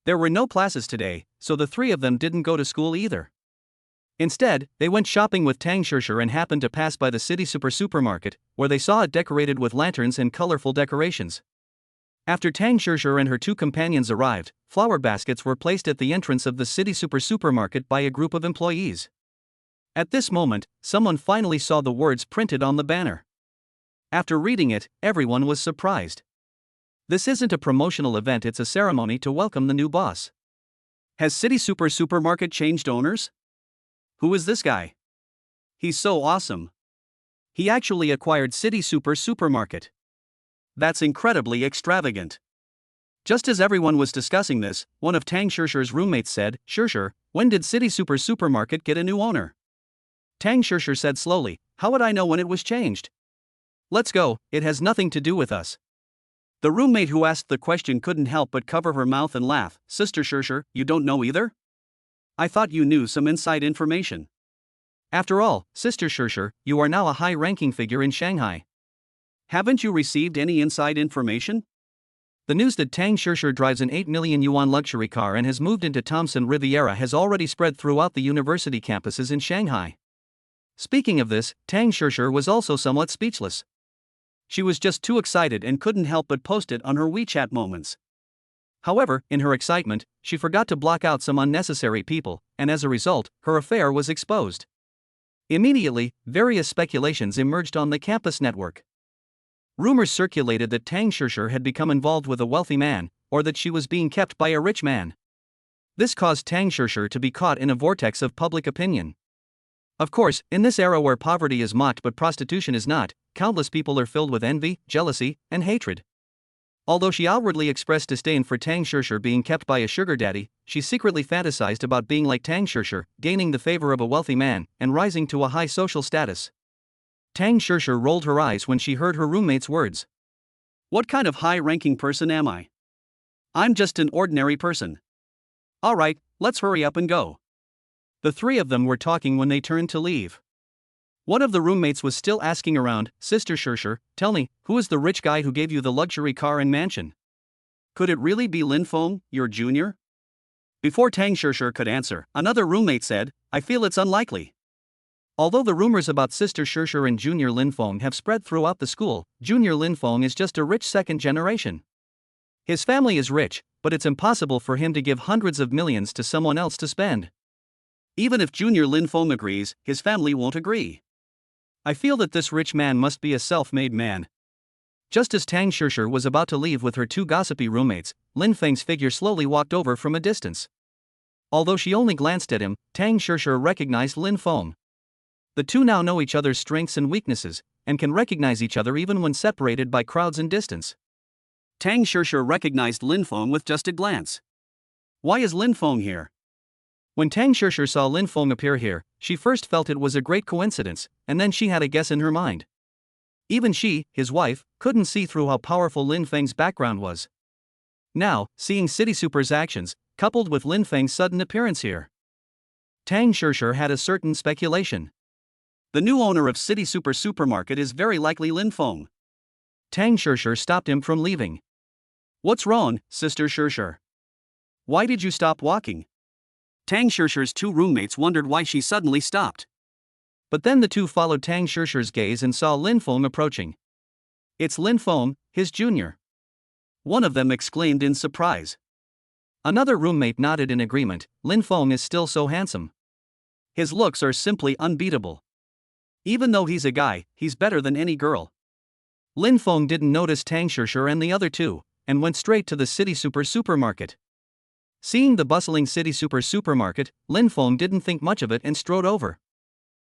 There were no classes today, so the 3 of them didn't go to school either. Instead, they went shopping with Tang Shishir and happened to pass by the City Super Supermarket, where they saw it decorated with lanterns and colorful decorations. After Tang Shishir and her 2 companions arrived, flower baskets were placed at the entrance of the City Super Supermarket by a group of employees. At this moment, someone finally saw the words printed on the banner. After reading it, everyone was surprised. This isn't a promotional event, it's a ceremony to welcome the new boss. Has City Super Supermarket changed owners? Who is this guy? He's so awesome. He actually acquired City Super Supermarket. That's incredibly extravagant. Just as everyone was discussing this, one of Tang Shishir's roommates said, "Shishir, when did City Super Supermarket get a new owner?" Tang Shishir said slowly, "How would I know when it was changed? Let's go, it has nothing to do with us." The roommate who asked the question couldn't help but cover her mouth and laugh. "Sister Shishir, you don't know either? I thought you knew some inside information." After all, Sister Shishir, you are now a high-ranking figure in Shanghai. Haven't you received any inside information? The news that Tang Shishir drives an 8 million yuan luxury car and has moved into Thompson Riviera has already spread throughout the university campuses in Shanghai. Speaking of this, Tang Shishir was also somewhat speechless. She was just too excited and couldn't help but post it on her WeChat moments. However, in her excitement, she forgot to block out some unnecessary people, and as a result, her affair was exposed. Immediately, various speculations emerged on the campus network. Rumors circulated that Tang Shishir had become involved with a wealthy man, or that she was being kept by a rich man. This caused Tang Shishir to be caught in a vortex of public opinion. Of course, in this era where poverty is mocked but prostitution is not, countless people are filled with envy, jealousy, and hatred. Although she outwardly expressed disdain for Tang Shishir being kept by a sugar daddy, she secretly fantasized about being like Tang Shishir, gaining the favor of a wealthy man, and rising to a high social status. Tang Shishir rolled her eyes when she heard her roommate's words. What kind of high-ranking person am I? I'm just an ordinary person. Alright, let's hurry up and go. The three of them were talking when they turned to leave. One of the roommates was still asking around, Sister Shishir, tell me, who is the rich guy who gave you the luxury car and mansion? Could it really be Lin Feng, your junior? Before Tang Shishir could answer, another roommate said, I feel it's unlikely. Although the rumors about Sister Shishir and Junior Lin Feng have spread throughout the school, Junior Lin Feng is just a rich second generation. His family is rich, but it's impossible for him to give hundreds of millions to someone else to spend. Even if Junior Lin Feng agrees, his family won't agree. I feel that this rich man must be a self-made man. Just as Tang Shishir was about to leave with her two gossipy roommates, Lin Feng's figure slowly walked over from a distance. Although she only glanced at him, Tang Shishir recognized Lin Feng. The two now know each other's strengths and weaknesses, and can recognize each other even when separated by crowds and distance. Tang Shishir recognized Lin Feng with just a glance. Why is Lin Feng here? When Tang Shishir saw Lin Feng appear here, she first felt it was a great coincidence, and then she had a guess in her mind. Even she, his wife, couldn't see through how powerful Lin Feng's background was. Now, seeing City Super's actions, coupled with Lin Feng's sudden appearance here, Tang Shishir had a certain speculation. The new owner of City Super Supermarket is very likely Lin Feng. Tang Shishir stopped him from leaving. What's wrong, Sister Shishir? Why did you stop walking? Tang Shishir's two roommates wondered why she suddenly stopped. But then the two followed Tang Shishir's gaze and saw Lin Feng approaching. It's Lin Feng, his junior. One of them exclaimed in surprise. Another roommate nodded in agreement. Lin Feng is still so handsome. His looks are simply unbeatable. Even though he's a guy, he's better than any girl. Lin Feng didn't notice Tang Shishir and the other two, and went straight to the City Super Supermarket. Seeing the bustling City Super Supermarket, Lin Feng didn't think much of it and strode over.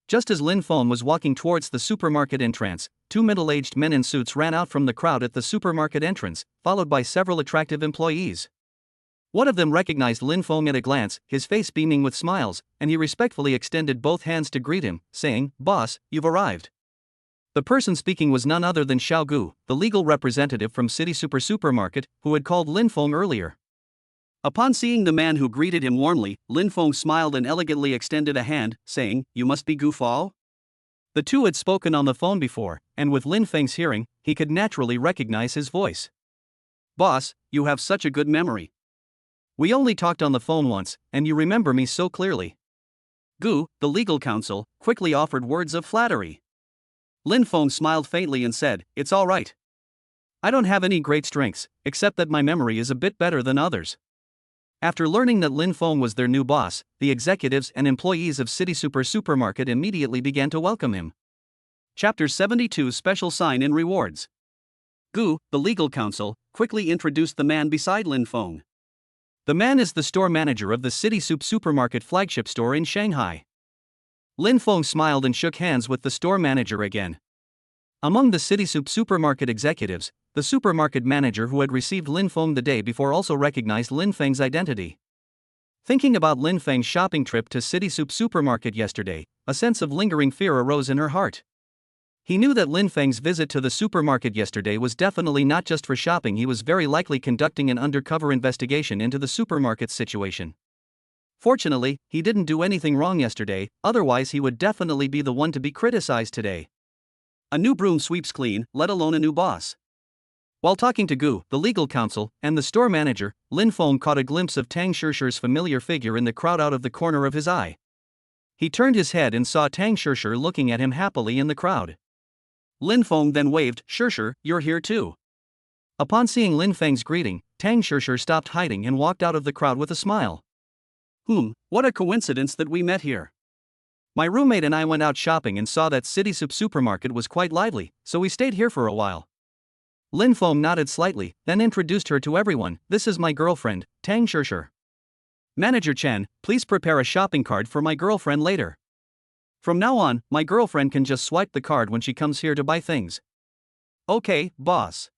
Just as Lin Feng was walking towards the supermarket entrance, two middle-aged men in suits ran out from the crowd at the supermarket entrance, followed by several attractive employees. One of them recognized Lin Feng at a glance, his face beaming with smiles, and he respectfully extended both hands to greet him, saying, "Boss, you've arrived." The person speaking was none other than Xiao Gu, the legal representative from City Super Supermarket, who had called Lin Feng earlier. Upon seeing the man who greeted him warmly, Lin Feng smiled and elegantly extended a hand, saying, "You must be Gu Fao?" The two had spoken on the phone before, and with Lin Feng's hearing, he could naturally recognize his voice. "Boss, you have such a good memory. We only talked on the phone once, and you remember me so clearly." Gu, the legal counsel, quickly offered words of flattery. Lin Feng smiled faintly and said, "It's all right. I don't have any great strengths, except that my memory is a bit better than others." After learning that Lin Feng was their new boss, the executives and employees of City Super Supermarket immediately began to welcome him. Chapter 72 Special Sign-in Rewards. Gu, the legal counsel, quickly introduced the man beside Lin Feng. The man is the store manager of the City Soup Supermarket flagship store in Shanghai. Lin Feng smiled and shook hands with the store manager again. Among the City Soup Supermarket executives, the supermarket manager who had received Lin Feng the day before also recognized Lin Feng's identity. Thinking about Lin Feng's shopping trip to City Soup Supermarket yesterday, a sense of lingering fear arose in her heart. He knew that Lin Feng's visit to the supermarket yesterday was definitely not just for shopping. He was very likely conducting an undercover investigation into the supermarket's situation. Fortunately, he didn't do anything wrong yesterday, otherwise he would definitely be the one to be criticized today. A new broom sweeps clean, let alone a new boss. While talking to Gu, the legal counsel, and the store manager, Lin Feng caught a glimpse of Tang Shishir's familiar figure in the crowd out of the corner of his eye. He turned his head and saw Tang Shishir looking at him happily in the crowd. Lin Feng then waved, "Shishir, you're here too." Upon seeing Lin Feng's greeting, Tang Shishir stopped hiding and walked out of the crowd with a smile. What a coincidence that we met here. My roommate and I went out shopping and saw that City Supermarket was quite lively, so we stayed here for a while. Lin Feng nodded slightly, then introduced her to everyone. "This is my girlfriend, Tang Shishir. Manager Chen, please prepare a shopping cart for my girlfriend later. From now on, my girlfriend can just swipe the card when she comes here to buy things." "Okay, boss.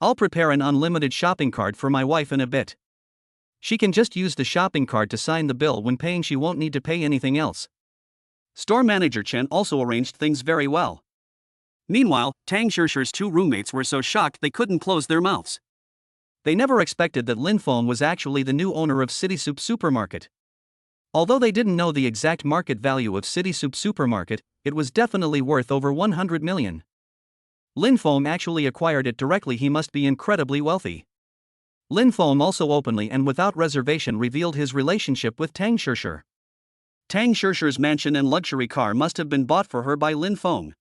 I'll prepare an unlimited shopping cart for my wife in a bit. She can just use the shopping cart to sign the bill when paying. She won't need to pay anything else." Store manager Chen also arranged things very well. Meanwhile, Tang Shishir's two roommates were so shocked they couldn't close their mouths. They never expected that Lin Feng was actually the new owner of City Supermarket. Although they didn't know the exact market value of City Supermarket, it was definitely worth over 100 million. Lin Feng actually acquired it directly. He must be incredibly wealthy. Lin Feng also openly and without reservation revealed his relationship with Tang Shishir. Tang Shishir's mansion and luxury car must have been bought for her by Lin Feng.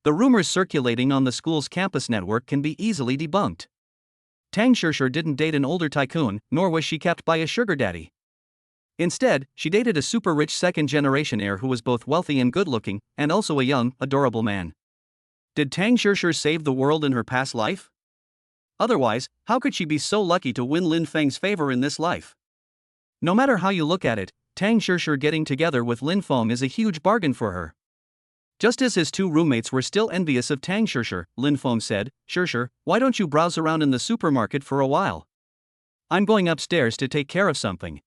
The rumors circulating on the school's campus network can be easily debunked. Tang Shishir didn't date an older tycoon, nor was she kept by a sugar daddy. Instead, she dated a super rich second-generation heir who was both wealthy and good-looking, and also a young, adorable man. Did Tang Shishir save the world in her past life? Otherwise, how could she be so lucky to win Lin Feng's favor in this life? No matter how you look at it, Tang Shishir getting together with Lin Feng is a huge bargain for her. Just as his two roommates were still envious of Tang Shishir, Lin Feng said, "Shishir, why don't you browse around in the supermarket for a while? I'm going upstairs to take care of something.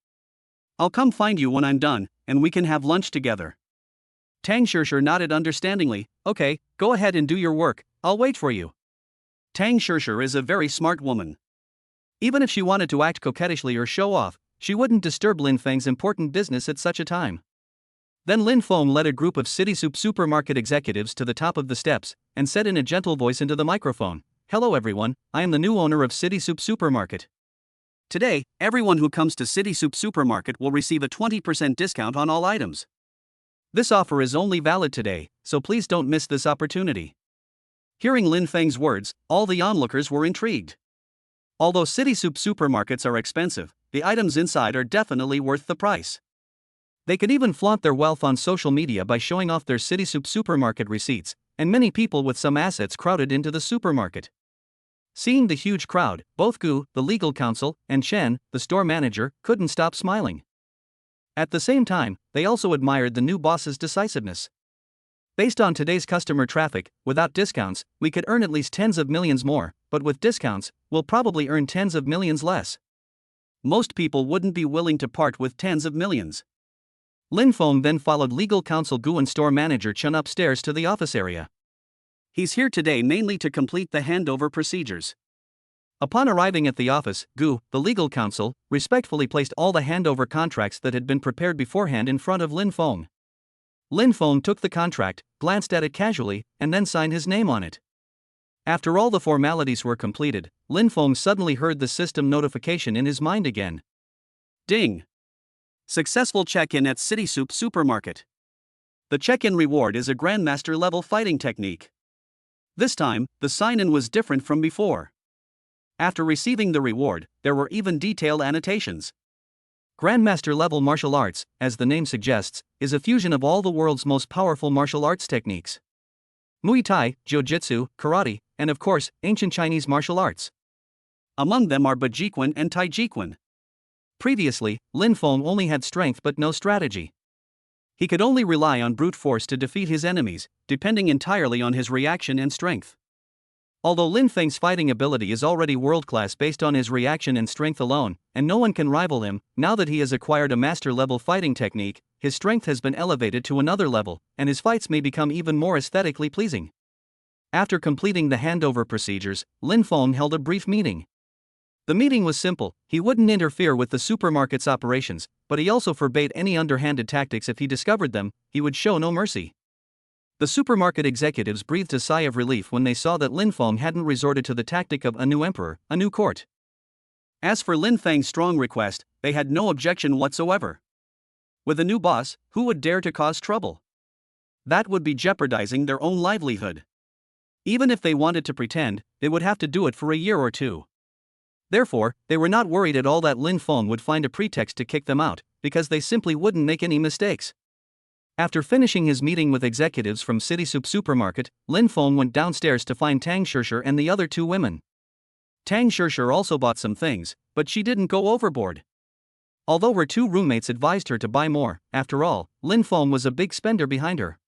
I'll come find you when I'm done, and we can have lunch together." Tang Shishir nodded understandingly. "Okay, go ahead and do your work, I'll wait for you." Tang Shishir is a very smart woman. Even if she wanted to act coquettishly or show off, she wouldn't disturb Lin Feng's important business at such a time. Then Lin Feng led a group of City Supermarket executives to the top of the steps, and said in a gentle voice into the microphone, "Hello everyone, I am the new owner of City Supermarket. Today, everyone who comes to City Supermarket will receive a 20% discount on all items. This offer is only valid today, so please don't miss this opportunity." Hearing Lin Feng's words, all the onlookers were intrigued. Although City Supermarkets are expensive, the items inside are definitely worth the price. They could even flaunt their wealth on social media by showing off their City Supermarket receipts, and many people with some assets crowded into the supermarket. Seeing the huge crowd, both Gu, the legal counsel, and Chen, the store manager, couldn't stop smiling. At the same time, they also admired the new boss's decisiveness. Based on today's customer traffic, without discounts, we could earn at least tens of millions more, but with discounts, we'll probably earn tens of millions less. Most people wouldn't be willing to part with tens of millions. Lin Feng then followed legal counsel Gu and store manager Chen upstairs to the office area. He's here today mainly to complete the handover procedures. Upon arriving at the office, Gu, the legal counsel, respectfully placed all the handover contracts that had been prepared beforehand in front of Lin Feng. Lin Feng took the contract, glanced at it casually, and then signed his name on it. After all the formalities were completed, Lin Feng suddenly heard the system notification in his mind again. Ding! Successful check-in at City Supermarket. The check-in reward is a Grandmaster level fighting technique. This time, the sign-in was different from before. After receiving the reward, there were even detailed annotations. Grandmaster level martial arts, as the name suggests, is a fusion of all the world's most powerful martial arts techniques. Muay Thai, Jiu-Jitsu, Karate, and of course, ancient Chinese martial arts. Among them are Bajikwan and Taijikwan. Previously, Lin Feng only had strength but no strategy. He could only rely on brute force to defeat his enemies, depending entirely on his reaction and strength. Although Lin Feng's fighting ability is already world-class based on his reaction and strength alone, and no one can rival him, now that he has acquired a master-level fighting technique, his strength has been elevated to another level, and his fights may become even more aesthetically pleasing. After completing the handover procedures, Lin Feng held a brief meeting. The meeting was simple. He wouldn't interfere with the supermarket's operations, but he also forbade any underhanded tactics. If he discovered them, he would show no mercy. The supermarket executives breathed a sigh of relief when they saw that Lin Feng hadn't resorted to the tactic of a new emperor, a new court. As for Lin Feng's strong request, they had no objection whatsoever. With a new boss, who would dare to cause trouble? That would be jeopardizing their own livelihood. Even if they wanted to pretend, they would have to do it for a year or two. Therefore, they were not worried at all that Lin Feng would find a pretext to kick them out, because they simply wouldn't make any mistakes. After finishing his meeting with executives from City Soup Supermarket, Lin Feng went downstairs to find Tang Shishir and the other two women. Tang Shishir also bought some things, but she didn't go overboard. Although her two roommates advised her to buy more, after all, Lin Feng was a big spender behind her.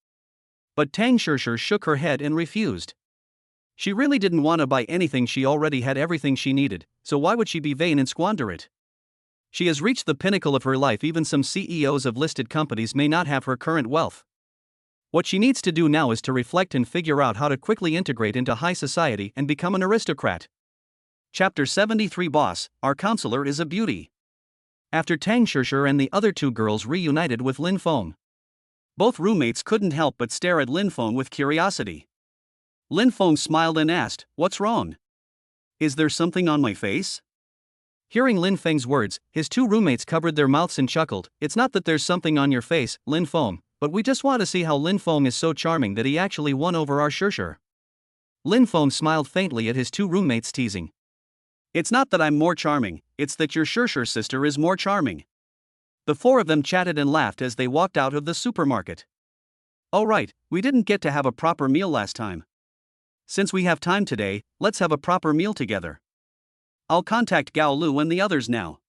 But Tang Shishir shook her head and refused. She really didn't want to buy anything. She already had everything she needed, so why would she be vain and squander it? She has reached the pinnacle of her life. Even some CEOs of listed companies may not have her current wealth. What she needs to do now is to reflect and figure out how to quickly integrate into high society and become an aristocrat. Chapter 73 Boss, Our Counselor is a Beauty. After Tang Shishir and the other two girls reunited with Lin Feng, both roommates couldn't help but stare at Lin Feng with curiosity. Lin Feng smiled and asked, "What's wrong? Is there something on my face?" Hearing Lin Feng's words, his two roommates covered their mouths and chuckled. "It's not that there's something on your face, Lin Feng, but we just want to see how Lin Feng is so charming that he actually won over our Shishir." Lin Feng smiled faintly at his two roommates' teasing. "It's not that I'm more charming, it's that your Shishir sister is more charming." The four of them chatted and laughed as they walked out of the supermarket. "Oh right, we didn't get to have a proper meal last time. Since we have time today, let's have a proper meal together. I'll contact Gao Lu and the others now."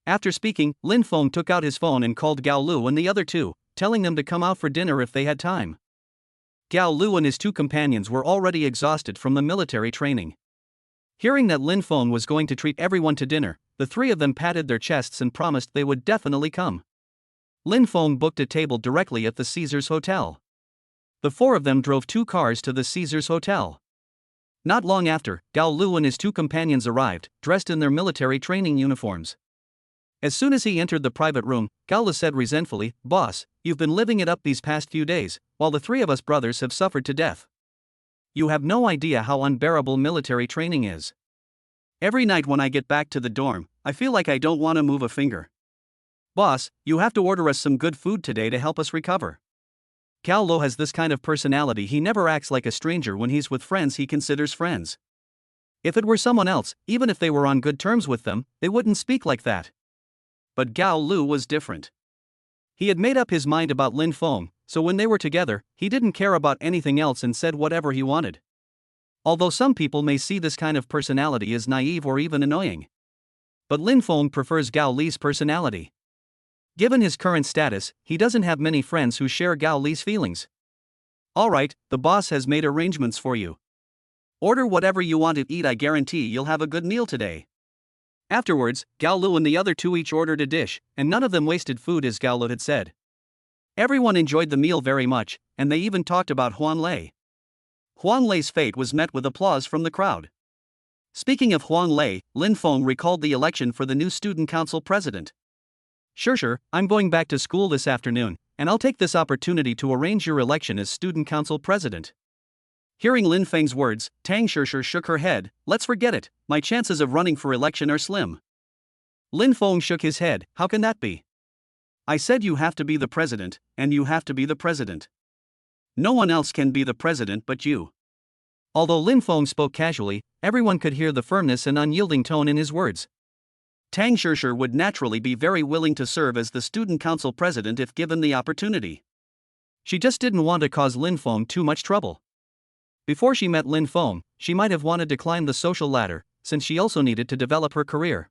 After speaking, Lin Feng took out his phone and called Gao Lu and the other two, telling them to come out for dinner if they had time. Gao Lu and his two companions were already exhausted from the military training. Hearing that Lin Feng was going to treat everyone to dinner, the three of them patted their chests and promised they would definitely come. Lin Feng booked a table directly at the Caesars Hotel. The four of them drove two cars to the Caesars Hotel. Not long after, Gao Lu and his two companions arrived, dressed in their military training uniforms. As soon as he entered the private room, Gao Lu said resentfully, "Boss, you've been living it up these past few days, while the three of us brothers have suffered to death. You have no idea how unbearable military training is. Every night when I get back to the dorm, I feel like I don't want to move a finger. Boss, you have to order us some good food today to help us recover." Gao Lu has this kind of personality. He never acts like a stranger. When he's with friends, he considers friends. If it were someone else, even if they were on good terms with them, they wouldn't speak like that. But Gao Lu was different. He had made up his mind about Lin Feng, so when they were together, he didn't care about anything else and said whatever he wanted. Although some people may see this kind of personality as naive or even annoying. But Lin Feng prefers Gao Li's personality. Given his current status, he doesn't have many friends who share Gao Li's feelings. "Alright, the boss has made arrangements for you. Order whatever you want to eat. I guarantee you'll have a good meal today." Afterwards, Gao Lu and the other two each ordered a dish, and none of them wasted food as Gao Lu had said. Everyone enjoyed the meal very much, and they even talked about Huan Lei. Huan Lei's fate was met with applause from the crowd. Speaking of Huan Lei, Lin Feng recalled the election for the new student council president. "Sure, I'm going back to school this afternoon, and I'll take this opportunity to arrange your election as student council president." Hearing Lin Feng's words, Tang Shishir shook her head. "Let's forget it, my chances of running for election are slim." Lin Feng shook his head. "How can that be? I said you have to be the president, and you have to be the president. No one else can be the president but you." Although Lin Feng spoke casually, everyone could hear the firmness and unyielding tone in his words. Tang Shishir would naturally be very willing to serve as the student council president if given the opportunity. She just didn't want to cause Lin Feng too much trouble. Before she met Lin Feng, she might have wanted to climb the social ladder, since she also needed to develop her career.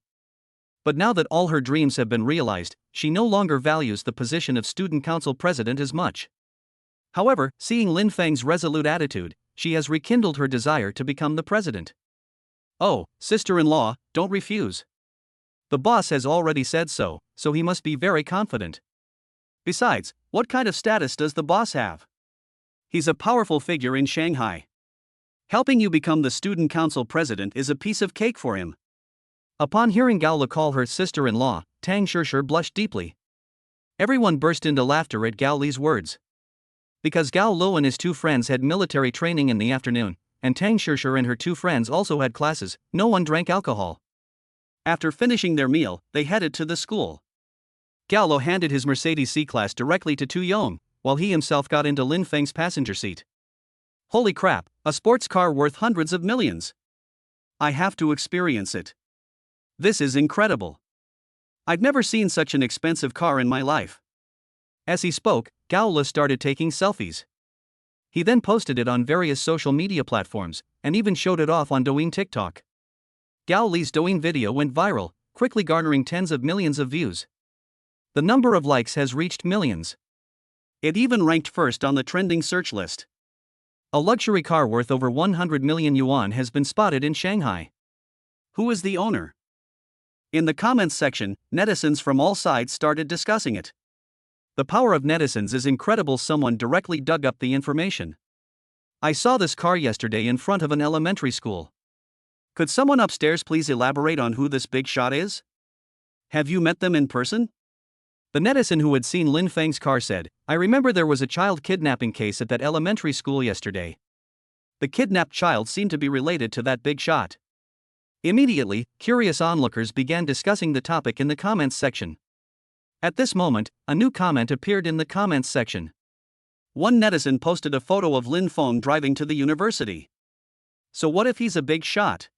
But now that all her dreams have been realized, she no longer values the position of student council president as much. However, seeing Lin Feng's resolute attitude, she has rekindled her desire to become the president. "Oh, sister-in-law, don't refuse. The boss has already said so, so he must be very confident. Besides, what kind of status does the boss have? He's a powerful figure in Shanghai. Helping you become the student council president is a piece of cake for him." Upon hearing Gao Lu call her sister-in-law, Tang Shishir blushed deeply. Everyone burst into laughter at Gao Li's words. Because Gao Lu and his two friends had military training in the afternoon, and Tang Shishir and her two friends also had classes, no one drank alcohol. After finishing their meal, they headed to the school. Gao handed his Mercedes C-Class directly to Tu Yong, while he himself got into Lin Feng's passenger seat. Holy crap, a sports car worth hundreds of millions. I have to experience it. This is incredible. I've never seen such an expensive car in my life. As he spoke, Gao started taking selfies. He then posted it on various social media platforms, and even showed it off on Douyin TikTok. Gao Li's Douyin video went viral, quickly garnering tens of millions of views. The number of likes has reached millions. It even ranked first on the trending search list. A luxury car worth over 100 million yuan has been spotted in Shanghai. Who is the owner? In the comments section, netizens from all sides started discussing it. The power of netizens is incredible. Someone directly dug up the information. I saw this car yesterday in front of an elementary school. Could someone upstairs please elaborate on who this big shot is? Have you met them in person? The netizen who had seen Lin Feng's car said, I remember there was a child kidnapping case at that elementary school yesterday. The kidnapped child seemed to be related to that big shot. Immediately, curious onlookers began discussing the topic in the comments section. At this moment, a new comment appeared in the comments section. One netizen posted a photo of Lin Feng driving to the university. So what if he's a big shot?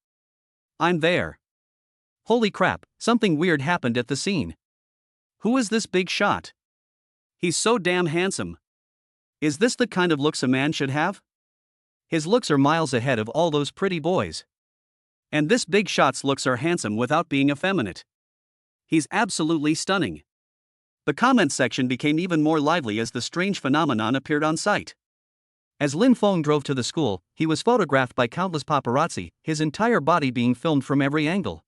I'm there. Holy crap, something weird happened at the scene. Who is this big shot? He's so damn handsome. Is this the kind of looks a man should have? His looks are miles ahead of all those pretty boys. And this big shot's looks are handsome without being effeminate. He's absolutely stunning. The comments section became even more lively as the strange phenomenon appeared on site. As Lin Feng drove to the school, he was photographed by countless paparazzi, his entire body being filmed from every angle.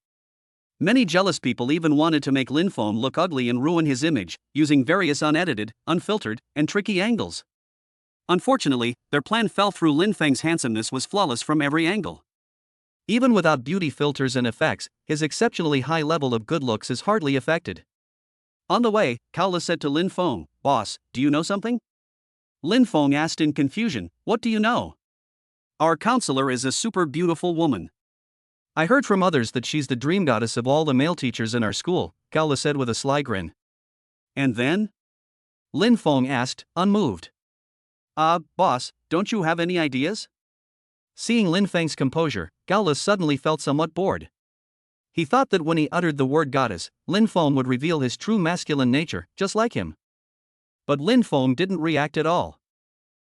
Many jealous people even wanted to make Lin Feng look ugly and ruin his image, using various unedited, unfiltered, and tricky angles. Unfortunately, their plan fell through. Lin Feng's handsomeness was flawless from every angle. Even without beauty filters and effects, his exceptionally high level of good looks is hardly affected. On the way, Gao said to Lin Feng, Boss, do you know something? Lin Feng asked in confusion, What do you know? Our counselor is a super beautiful woman. I heard from others that she's the dream goddess of all the male teachers in our school, Gao said with a sly grin. And then? Lin Feng asked, unmoved. Boss, don't you have any ideas? Seeing Lin Feng's composure, Gao suddenly felt somewhat bored. He thought that when he uttered the word goddess, Lin Feng would reveal his true masculine nature, just like him. But Lin Feng didn't react at all.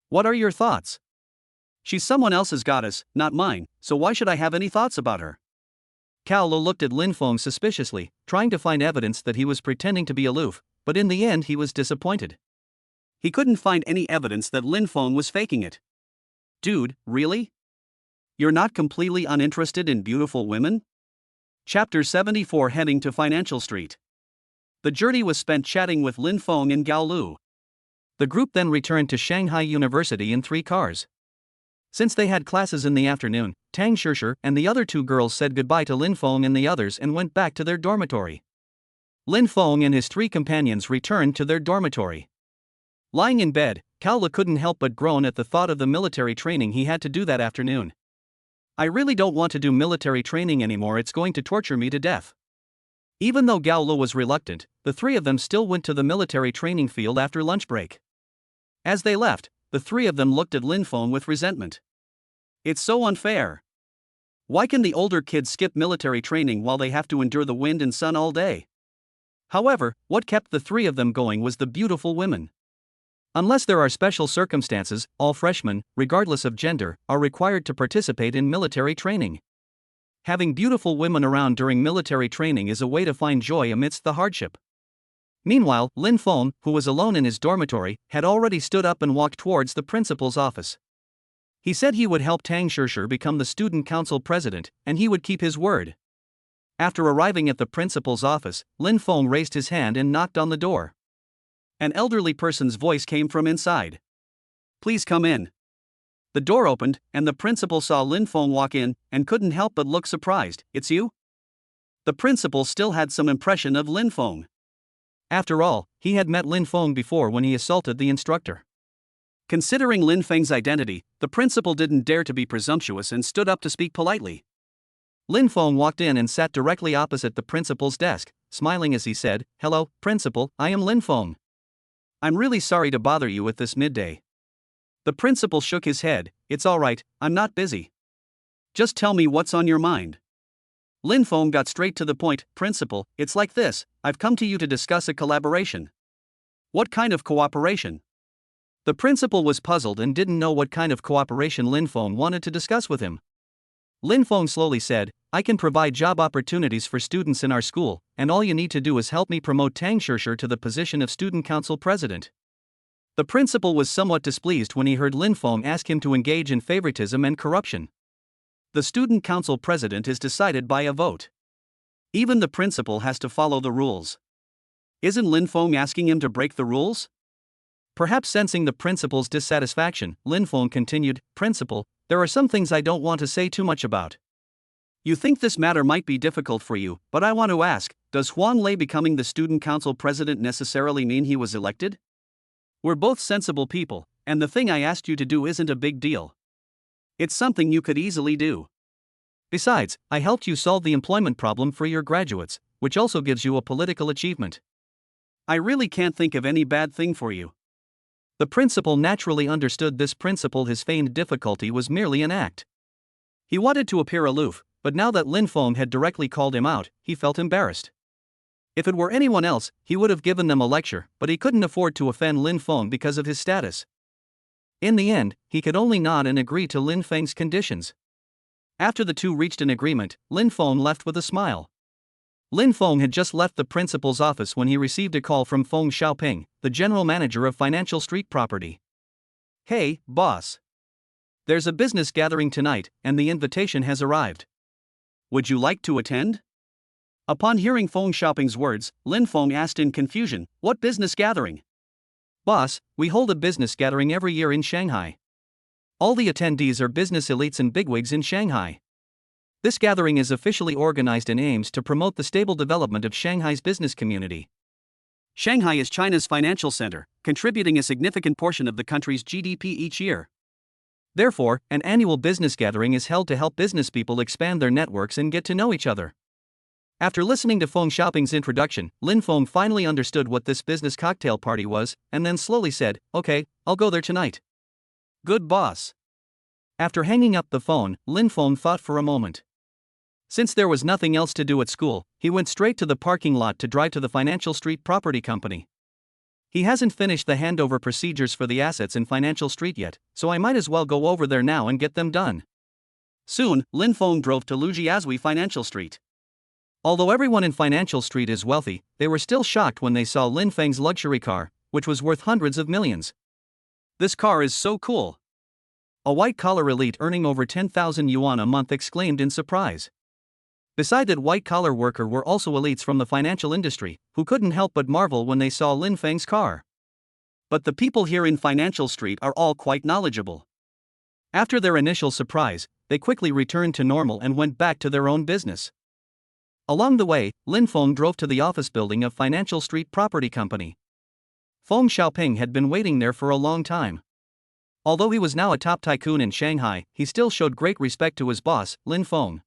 What are your thoughts? She's someone else's goddess, not mine, so why should I have any thoughts about her? Gao looked at Lin Feng suspiciously, trying to find evidence that he was pretending to be aloof, but in the end he was disappointed. He couldn't find any evidence that Lin Feng was faking it. Dude, really? You're not completely uninterested in beautiful women? Chapter 74 Heading to Financial Street. The journey was spent chatting with Lin Feng and Gao Lu. The group then returned to Shanghai University in 3 cars. Since they had classes in the afternoon, Tang Shishir and the other 2 girls said goodbye to Lin Feng and the others and went back to their dormitory. Lin Feng and his 3 companions returned to their dormitory. Lying in bed, Gao couldn't help but groan at the thought of the military training he had to do that afternoon. I really don't want to do military training anymore, it's going to torture me to death. Even though Gao was reluctant, the 3 of them still went to the military training field after lunch break. As they left, the 3 of them looked at Lin Feng with resentment. It's so unfair. Why can the older kids skip military training while they have to endure the wind and sun all day? However, what kept the 3 of them going was the beautiful women. Unless there are special circumstances, all freshmen, regardless of gender, are required to participate in military training. Having beautiful women around during military training is a way to find joy amidst the hardship. Meanwhile, Lin Feng, who was alone in his dormitory, had already stood up and walked towards the principal's office. He said he would help Tang Shishir become the student council president, and he would keep his word. After arriving at the principal's office, Lin Feng raised his hand and knocked on the door. An elderly person's voice came from inside. Please come in. The door opened, and the principal saw Lin Feng walk in, and couldn't help but look surprised. It's you? The principal still had some impression of Lin Feng. After all, he had met Lin Feng before when he assaulted the instructor. Considering Lin Feng's identity, the principal didn't dare to be presumptuous and stood up to speak politely. Lin Feng walked in and sat directly opposite the principal's desk, smiling as he said, "Hello, principal, I am Lin Feng. I'm really sorry to bother you with this midday." The principal shook his head. "It's alright, I'm not busy. Just tell me what's on your mind." Lin Feng got straight to the point. "Principal, it's like this, I've come to you to discuss a collaboration." "What kind of cooperation?" The principal was puzzled and didn't know what kind of cooperation Lin Feng wanted to discuss with him. Lin Feng slowly said, "I can provide job opportunities for students in our school, and all you need to do is help me promote Tang Shishir to the position of student council president." The principal was somewhat displeased when he heard Lin Feng ask him to engage in favoritism and corruption. The student council president is decided by a vote. Even the principal has to follow the rules. Isn't Lin Feng asking him to break the rules? Perhaps sensing the principal's dissatisfaction, Lin Feng continued, "Principal, there are some things I don't want to say too much about. You think this matter might be difficult for you, but I want to ask, does Huan Lei becoming the student council president necessarily mean he was elected? We're both sensible people, and the thing I asked you to do isn't a big deal. It's something you could easily do. Besides, I helped you solve the employment problem for your graduates, which also gives you a political achievement. I really can't think of any bad thing for you." The principal naturally understood this principal. His feigned difficulty was merely an act. He wanted to appear aloof, but now that Lin Feng had directly called him out, he felt embarrassed. If it were anyone else, he would have given them a lecture, but he couldn't afford to offend Lin Feng because of his status. In the end, he could only nod and agree to Lin Feng's conditions. After the two reached an agreement, Lin Feng left with a smile. Lin Feng had just left the principal's office when he received a call from Feng Xiaoping, the general manager of Financial Street Property. "Hey, boss. There's a business gathering tonight, and the invitation has arrived. Would you like to attend?" Upon hearing Feng Xiaoping's words, Lin Feng asked in confusion, "What business gathering?" "Boss, we hold a business gathering every year in Shanghai. All the attendees are business elites and bigwigs in Shanghai. This gathering is officially organized and aims to promote the stable development of Shanghai's business community. Shanghai is China's financial center, contributing a significant portion of the country's GDP each year. Therefore, an annual business gathering is held to help business people expand their networks and get to know each other." After listening to Feng Xiaoping's introduction, Lin Feng finally understood what this business cocktail party was, and then slowly said, "Okay, I'll go there tonight." "Good, boss." After hanging up the phone, Lin Feng thought for a moment. Since there was nothing else to do at school, he went straight to the parking lot to drive to the Financial Street Property Company. He hasn't finished the handover procedures for the assets in Financial Street yet, so I might as well go over there now and get them done. Soon, Lin Feng drove to Lujiazui Financial Street. Although everyone in Financial Street is wealthy, they were still shocked when they saw Lin Feng's luxury car, which was worth hundreds of millions. "This car is so cool." A white-collar elite earning over 10,000 yuan a month exclaimed in surprise. Beside that white-collar worker were also elites from the financial industry, who couldn't help but marvel when they saw Lin Feng's car. But the people here in Financial Street are all quite knowledgeable. After their initial surprise, they quickly returned to normal and went back to their own business. Along the way, Lin Feng drove to the office building of Financial Street Property Company. Feng Xiaoping had been waiting there for a long time. Although he was now a top tycoon in Shanghai, he still showed great respect to his boss, Lin Feng.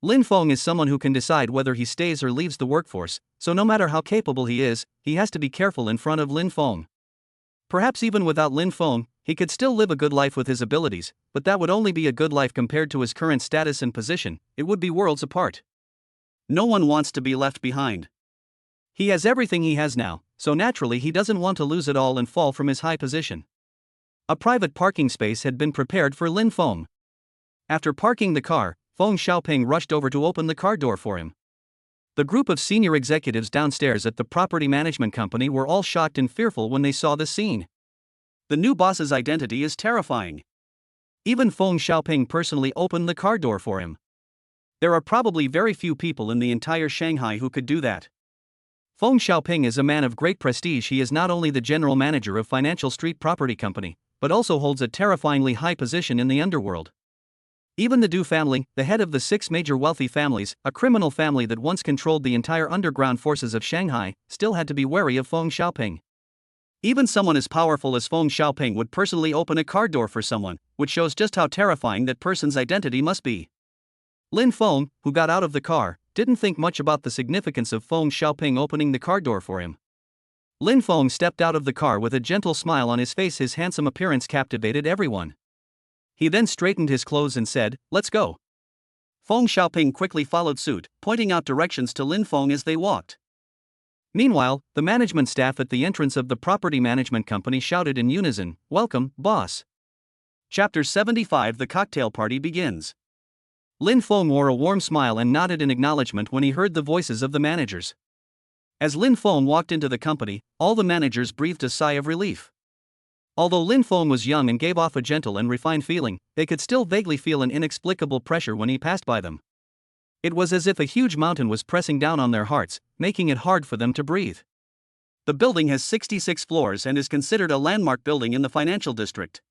Lin Feng is someone who can decide whether he stays or leaves the workforce, so no matter how capable he is, he has to be careful in front of Lin Feng. Perhaps even without Lin Feng, he could still live a good life with his abilities, but that would only be a good life compared to his current status and position. It would be worlds apart. No one wants to be left behind. He has everything he has now, so naturally he doesn't want to lose it all and fall from his high position. A private parking space had been prepared for Lin Feng. After parking the car, Feng Xiaoping rushed over to open the car door for him. The group of senior executives downstairs at the property management company were all shocked and fearful when they saw the scene. The new boss's identity is terrifying. Even Feng Xiaoping personally opened the car door for him. There are probably very few people in the entire Shanghai who could do that. Feng Xiaoping is a man of great prestige. He is not only the general manager of Financial Street Property Company, but also holds a terrifyingly high position in the underworld. Even the Du family, the head of the 6 major wealthy families, a criminal family that once controlled the entire underground forces of Shanghai, still had to be wary of Feng Xiaoping. Even someone as powerful as Feng Xiaoping would personally open a car door for someone, which shows just how terrifying that person's identity must be. Lin Feng, who got out of the car, didn't think much about the significance of Feng Xiaoping opening the car door for him. Lin Feng stepped out of the car with a gentle smile on his face. His handsome appearance captivated everyone. He then straightened his clothes and said, "Let's go." Feng Xiaoping quickly followed suit, pointing out directions to Lin Feng as they walked. Meanwhile, the management staff at the entrance of the property management company shouted in unison, "Welcome, boss." Chapter 75. The cocktail party begins. Lin Feng wore a warm smile and nodded in acknowledgement when he heard the voices of the managers. As Lin Feng walked into the company, all the managers breathed a sigh of relief. Although Lin Feng was young and gave off a gentle and refined feeling, they could still vaguely feel an inexplicable pressure when he passed by them. It was as if a huge mountain was pressing down on their hearts, making it hard for them to breathe. The building has 66 floors and is considered a landmark building in the financial district.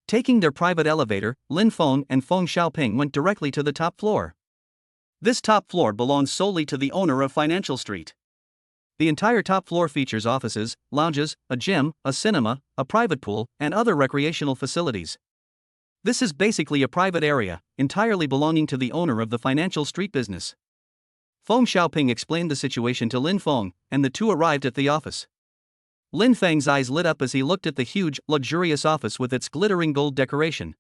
Taking their private elevator, Lin Feng and Feng Xiaoping went directly to the top floor. This top floor belongs solely to the owner of Financial Street. The entire top floor features offices, lounges, a gym, a cinema, a private pool, and other recreational facilities. This is basically a private area, entirely belonging to the owner of the Financial Street business. Feng Xiaoping explained the situation to Lin Feng, and the two arrived at the office. Lin Feng's eyes lit up as he looked at the huge, luxurious office with its glittering gold decoration.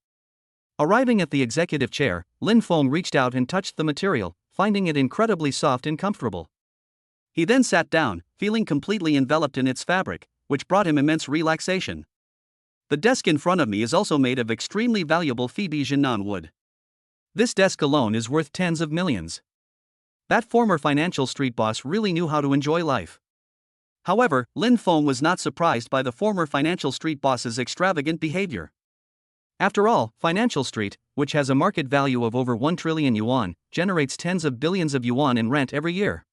Arriving at the executive chair, Lin Feng reached out and touched the material, finding it incredibly soft and comfortable. He then sat down, feeling completely enveloped in its fabric, which brought him immense relaxation. The desk in front of me is also made of extremely valuable Phoebe Jinan wood. This desk alone is worth tens of millions. That former Financial Street boss really knew how to enjoy life. However, Lin Feng was not surprised by the former Financial Street boss's extravagant behavior. After all, Financial Street, which has a market value of over 1 trillion yuan, generates tens of billions of yuan in rent every year.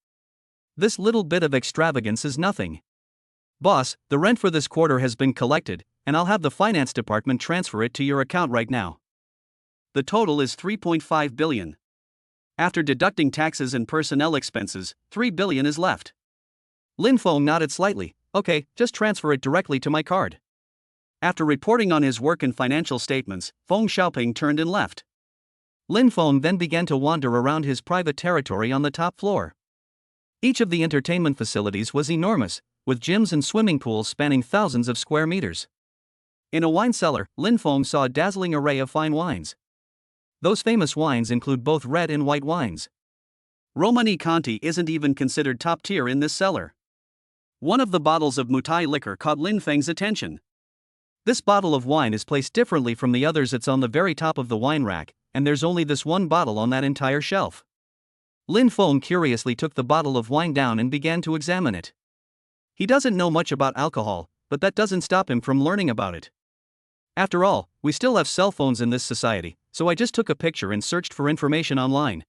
This little bit of extravagance is nothing. "Boss, the rent for this quarter has been collected, and I'll have the finance department transfer it to your account right now. The total is 3.5 billion. After deducting taxes and personnel expenses, 3 billion is left." Lin Feng nodded slightly. "Okay, just transfer it directly to my card." After reporting on his work and financial statements, Feng Xiaoping turned and left. Lin Feng then began to wander around his private territory on the top floor. Each of the entertainment facilities was enormous, with gyms and swimming pools spanning thousands of square meters. In a wine cellar, Lin Feng saw a dazzling array of fine wines. Those famous wines include both red and white wines. Romani Conti isn't even considered top tier in this cellar. One of the bottles of Mutai liquor caught Lin Feng's attention. This bottle of wine is placed differently from the others. It's on the very top of the wine rack, and there's only this one bottle on that entire shelf. Lin Feng curiously took the bottle of wine down and began to examine it. He doesn't know much about alcohol, but that doesn't stop him from learning about it. After all, we still have cell phones in this society, so I just took a picture and searched for information online.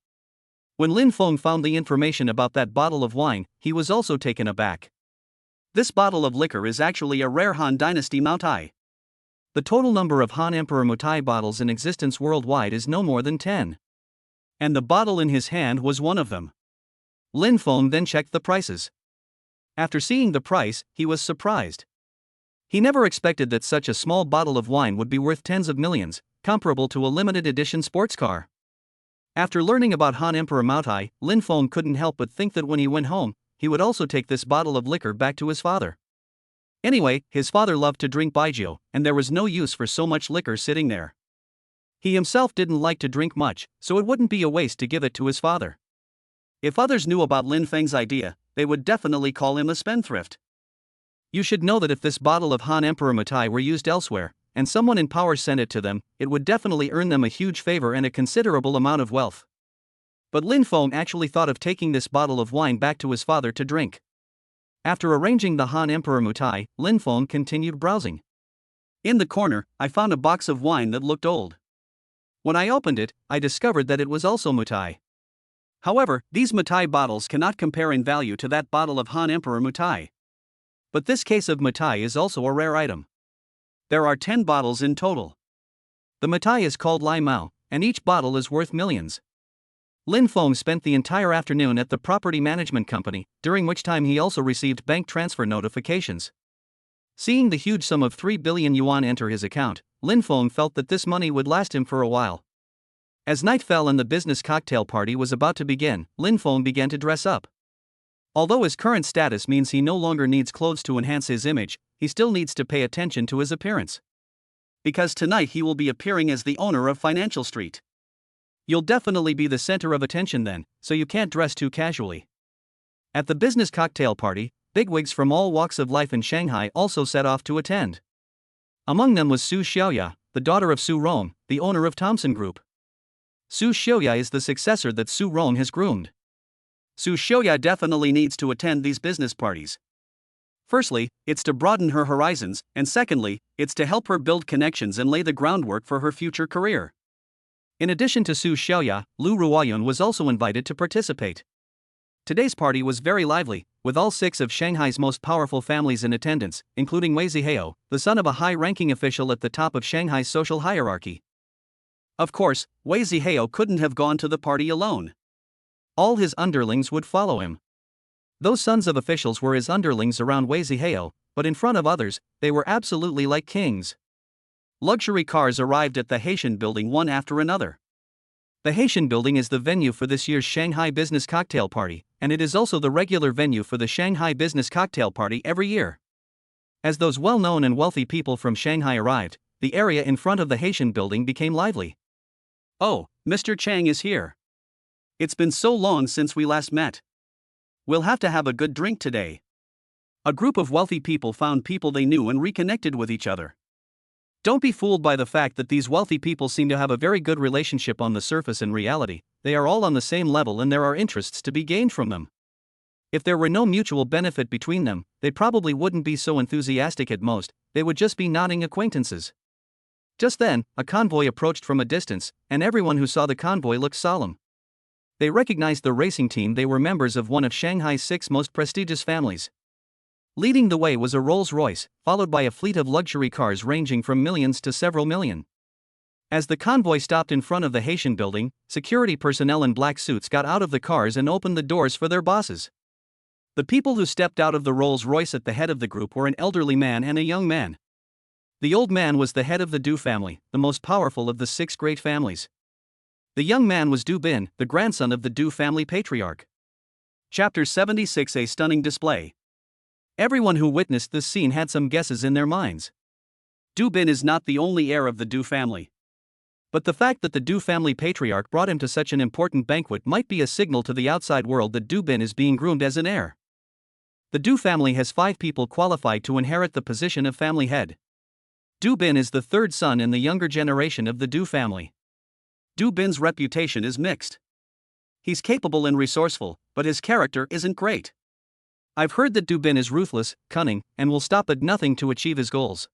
When Lin Feng found the information about that bottle of wine, he was also taken aback. This bottle of liquor is actually a rare Han Dynasty Moutai. The total number of Han Emperor Moutai bottles in existence worldwide is no more than 10. And the bottle in his hand was one of them. Lin Feng then checked the prices. After seeing the price, he was surprised. He never expected that such a small bottle of wine would be worth tens of millions, comparable to a limited edition sports car. After learning about Han Emperor Moutai, Lin Feng couldn't help but think that when he went home, he would also take this bottle of liquor back to his father. Anyway, his father loved to drink baijiu, and there was no use for so much liquor sitting there. He himself didn't like to drink much, so it wouldn't be a waste to give it to his father. If others knew about Lin Feng's idea, they would definitely call him a spendthrift. You should know that if this bottle of Han Emperor Moutai were used elsewhere, and someone in power sent it to them, it would definitely earn them a huge favor and a considerable amount of wealth. But Lin Feng actually thought of taking this bottle of wine back to his father to drink. After arranging the Han Emperor Moutai, Lin Feng continued browsing. In the corner, I found a box of wine that looked old. When I opened it, I discovered that it was also Moutai. However, these Moutai bottles cannot compare in value to that bottle of Han Emperor Moutai. But this case of Moutai is also a rare item. There are 10 bottles in total. The Moutai is called Lai Mao, and each bottle is worth millions. Lin Feng spent the entire afternoon at the property management company, during which time he also received bank transfer notifications. Seeing the huge sum of 3 billion yuan enter his account, Lin Feng felt that this money would last him for a while. As night fell and the business cocktail party was about to begin, Lin Feng began to dress up. Although his current status means he no longer needs clothes to enhance his image, he still needs to pay attention to his appearance. Because tonight he will be appearing as the owner of Financial Street. You'll definitely be the center of attention then, so you can't dress too casually. At the business cocktail party, bigwigs from all walks of life in Shanghai also set off to attend. Among them was Su Xiaoya, the daughter of Su Rong, the owner of Thompson Group. Su Xiaoya is the successor that Su Rong has groomed. Su Xiaoya definitely needs to attend these business parties. Firstly, it's to broaden her horizons, and secondly, it's to help her build connections and lay the groundwork for her future career. In addition to Su Xiaoya, Lu Ruoyun was also invited to participate. Today's party was very lively, with all 6 of Shanghai's most powerful families in attendance, including Wei Zihao, the son of a high-ranking official at the top of Shanghai's social hierarchy. Of course, Wei Zihao couldn't have gone to the party alone. All his underlings would follow him. Those sons of officials were his underlings around Wei Zihao, but in front of others, they were absolutely like kings. Luxury cars arrived at the Haitian building one after another. The Haitian building is the venue for this year's Shanghai Business Cocktail Party, and it is also the regular venue for the Shanghai Business Cocktail Party every year. As those well-known and wealthy people from Shanghai arrived, the area in front of the Haitian building became lively. "Oh, Mr. Chang is here. It's been so long since we last met. We'll have to have a good drink today." A group of wealthy people found people they knew and reconnected with each other. Don't be fooled by the fact that these wealthy people seem to have a very good relationship on the surface. In reality, they are all on the same level and there are interests to be gained from them. If there were no mutual benefit between them, they probably wouldn't be so enthusiastic. At most, they would just be nodding acquaintances. Just then, a convoy approached from a distance, and everyone who saw the convoy looked solemn. They recognized the racing team. They were members of one of Shanghai's 6 most prestigious families. Leading the way was a Rolls-Royce, followed by a fleet of luxury cars ranging from millions to several million. As the convoy stopped in front of the Haitian building, security personnel in black suits got out of the cars and opened the doors for their bosses. The people who stepped out of the Rolls-Royce at the head of the group were an elderly man and a young man. The old man was the head of the Du family, the most powerful of the 6 great families. The young man was Du Bin, the grandson of the Du family patriarch. Chapter 76: A stunning display. Everyone who witnessed this scene had some guesses in their minds. Du Bin is not the only heir of the Du family. But the fact that the Du family patriarch brought him to such an important banquet might be a signal to the outside world that Du Bin is being groomed as an heir. The Du family has 5 people qualified to inherit the position of family head. Du Bin is the 3rd son in the younger generation of the Du family. Du Bin's reputation is mixed. He's capable and resourceful, but his character isn't great. I've heard that Du Bin is ruthless, cunning, and will stop at nothing to achieve his goals.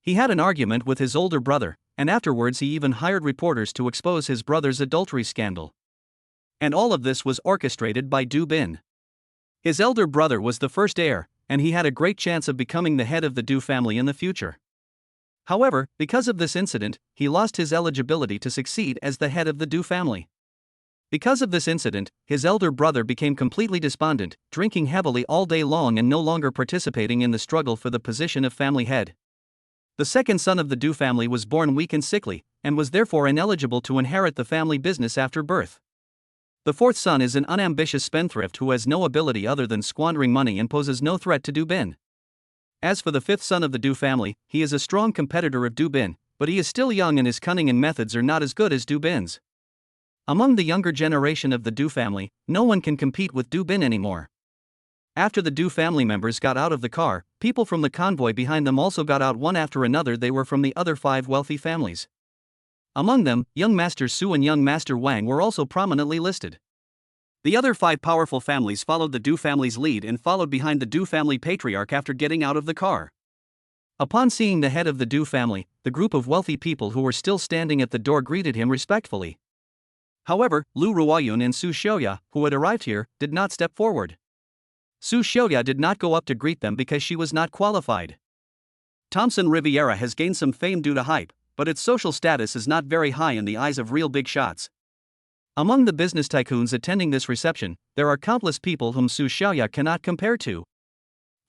He had an argument with his older brother, and afterwards he even hired reporters to expose his brother's adultery scandal. And all of this was orchestrated by Du Bin. His elder brother was the first heir, and he had a great chance of becoming the head of the Du family in the future. However, because of this incident, he lost his eligibility to succeed as the head of the Du family. Because of this incident, his elder brother became completely despondent, drinking heavily all day long and no longer participating in the struggle for the position of family head. The 2nd son of the Du family was born weak and sickly, and was therefore ineligible to inherit the family business after birth. The 4th son is an unambitious spendthrift who has no ability other than squandering money and poses no threat to Du Bin. As for the 5th son of the Du family, he is a strong competitor of Du Bin, but he is still young and his cunning and methods are not as good as Du Bin's. Among the younger generation of the Du family, no one can compete with Du Bin anymore. After the Du family members got out of the car, people from the convoy behind them also got out one after another. They were from the other 5 wealthy families. Among them, young Master Su and young Master Wang were also prominently listed. The other 5 powerful families followed the Du family's lead and followed behind the Du family patriarch after getting out of the car. Upon seeing the head of the Du family, the group of wealthy people who were still standing at the door greeted him respectfully. However, Lu Ruoyun and Su Xiaoya, who had arrived here, did not step forward. Su Xiaoya did not go up to greet them because she was not qualified. Thompson Riviera has gained some fame due to hype, but its social status is not very high in the eyes of real big shots. Among the business tycoons attending this reception, there are countless people whom Su Xiaoya cannot compare to.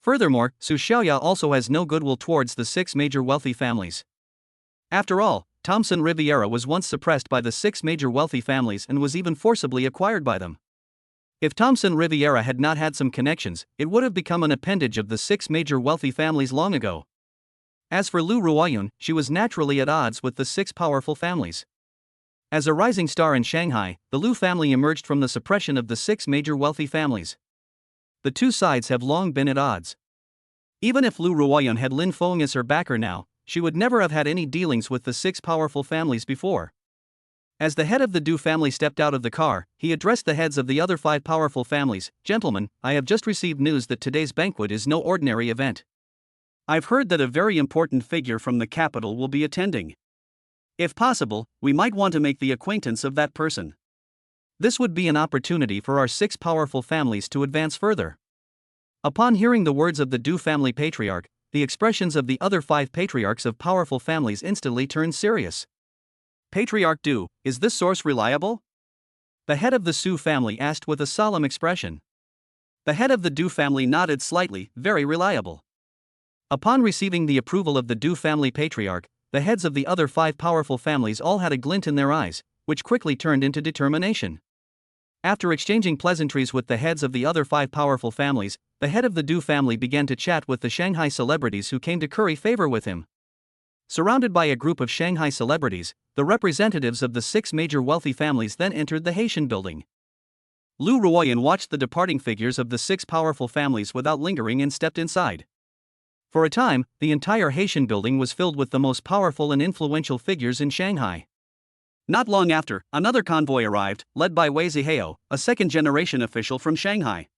Furthermore, Su Xiaoya also has no goodwill towards the 6 major wealthy families. After all, Thomson Riviera was once suppressed by the 6 major wealthy families and was even forcibly acquired by them. If Thomson Riviera had not had some connections, it would have become an appendage of the 6 major wealthy families long ago. As for Lu Ruoyun, she was naturally at odds with the 6 powerful families. As a rising star in Shanghai, the Lu family emerged from the suppression of the 6 major wealthy families. The two sides have long been at odds. Even if Lu Ruoyun had Lin Feng as her backer now, she would never have had any dealings with the 6 powerful families before. As the head of the Du family stepped out of the car, he addressed the heads of the other 5 powerful families. "Gentlemen, I have just received news that today's banquet is no ordinary event. I've heard that a very important figure from the capital will be attending. If possible, we might want to make the acquaintance of that person. This would be an opportunity for our 6 powerful families to advance further." Upon hearing the words of the Du family patriarch, the expressions of the other 5 patriarchs of powerful families instantly turned serious. "Patriarch Du, is this source reliable?" the head of the Su family asked with a solemn expression. The head of the Du family nodded slightly. "Very reliable." Upon receiving the approval of the Du family patriarch, the heads of the other 5 powerful families all had a glint in their eyes, which quickly turned into determination. After exchanging pleasantries with the heads of the other 5 powerful families, the head of the Du family began to chat with the Shanghai celebrities who came to curry favor with him. Surrounded by a group of Shanghai celebrities, the representatives of the 6 major wealthy families then entered the Haitian building. Lu Ruoyan watched the departing figures of the 6 powerful families without lingering and stepped inside. For a time, the entire Haitian building was filled with the most powerful and influential figures in Shanghai. Not long after, another convoy arrived, led by Wei Zihao, a second-generation official from Shanghai.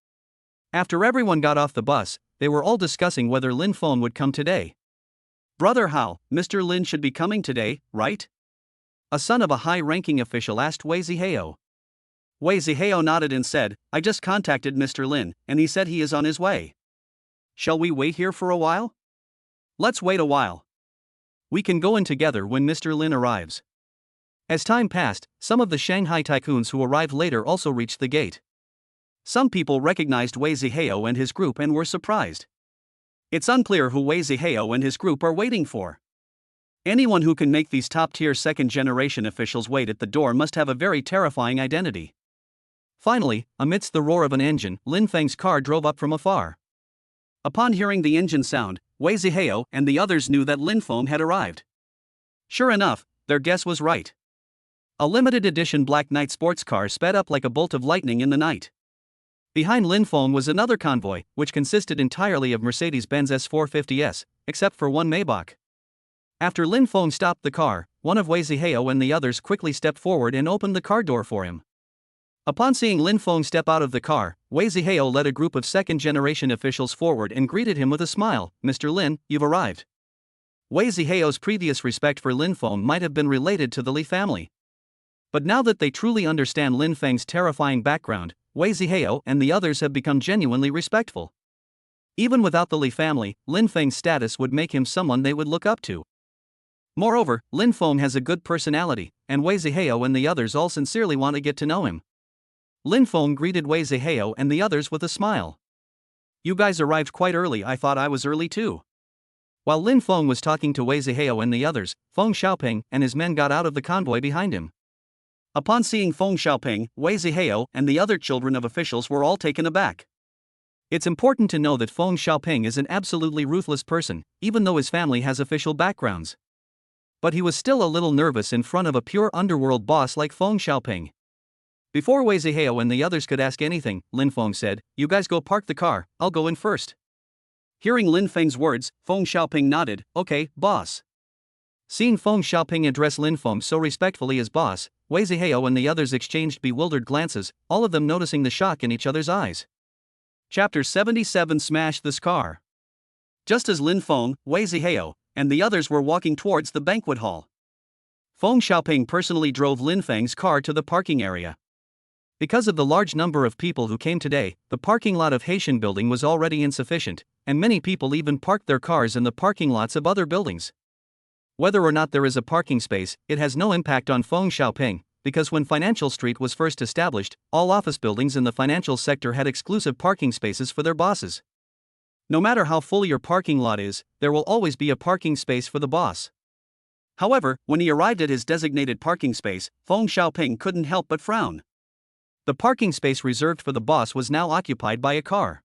After everyone got off the bus, they were all discussing whether Lin Feng would come today. "Brother Hao, Mr. Lin should be coming today, right?" a son of a high-ranking official asked Wei Zihao. Wei Zihao nodded and said, "I just contacted Mr. Lin, and he said he is on his way. Shall we wait here for a while?" "Let's wait a while. We can go in together when Mr. Lin arrives." As time passed, some of the Shanghai tycoons who arrived later also reached the gate. Some people recognized Wei Zihao and his group and were surprised. It's unclear who Wei Zihao and his group are waiting for. Anyone who can make these top-tier second-generation officials wait at the door must have a very terrifying identity. Finally, amidst the roar of an engine, Lin Feng's car drove up from afar. Upon hearing the engine sound, Wei Zihao and the others knew that Lin Feng had arrived. Sure enough, their guess was right. A limited edition Black Knight sports car sped up like a bolt of lightning in the night. Behind Lin Feng was another convoy, which consisted entirely of Mercedes-Benz S450s, except for one Maybach. After Lin Feng stopped the car, one of Wei Zihao and the others quickly stepped forward and opened the car door for him. Upon seeing Lin Feng step out of the car, Wei Zihao led a group of second-generation officials forward and greeted him with a smile. "Mr. Lin, you've arrived." Wei Zihao's previous respect for Lin Feng might have been related to the Li family. But now that they truly understand Lin Feng's terrifying background, Wei Zihao and the others have become genuinely respectful. Even without the Li family, Lin Feng's status would make him someone they would look up to. Moreover, Lin Feng has a good personality, and Wei Zihao and the others all sincerely want to get to know him. Lin Feng greeted Wei Zihao and the others with a smile. "You guys arrived quite early. I thought I was early too." While Lin Feng was talking to Wei Zihao and the others, Feng Xiaoping and his men got out of the convoy behind him. Upon seeing Feng Xiaoping, Wei Zihao and the other children of officials were all taken aback. It's important to know that Feng Xiaoping is an absolutely ruthless person, even though his family has official backgrounds. But he was still a little nervous in front of a pure underworld boss like Feng Xiaoping. Before Wei Zihao and the others could ask anything, Lin Feng said, "You guys go park the car, I'll go in first." Hearing Lin Feng's words, Feng Xiaoping nodded. "Okay, boss." Seeing Feng Xiaoping address Lin Feng so respectfully as boss, Wei Zihao and the others exchanged bewildered glances, all of them noticing the shock in each other's eyes. Chapter 77 Smash This Car. Just as Lin Feng, Wei Zihao, and the others were walking towards the banquet hall, Feng Xiaoping personally drove Lin Feng's car to the parking area. Because of the large number of people who came today, the parking lot of Haitian building was already insufficient, and many people even parked their cars in the parking lots of other buildings. Whether or not there is a parking space, it has no impact on Feng Xiaoping, because when Financial Street was first established, all office buildings in the financial sector had exclusive parking spaces for their bosses. No matter how full your parking lot is, there will always be a parking space for the boss. However, when he arrived at his designated parking space, Feng Xiaoping couldn't help but frown. The parking space reserved for the boss was now occupied by a car.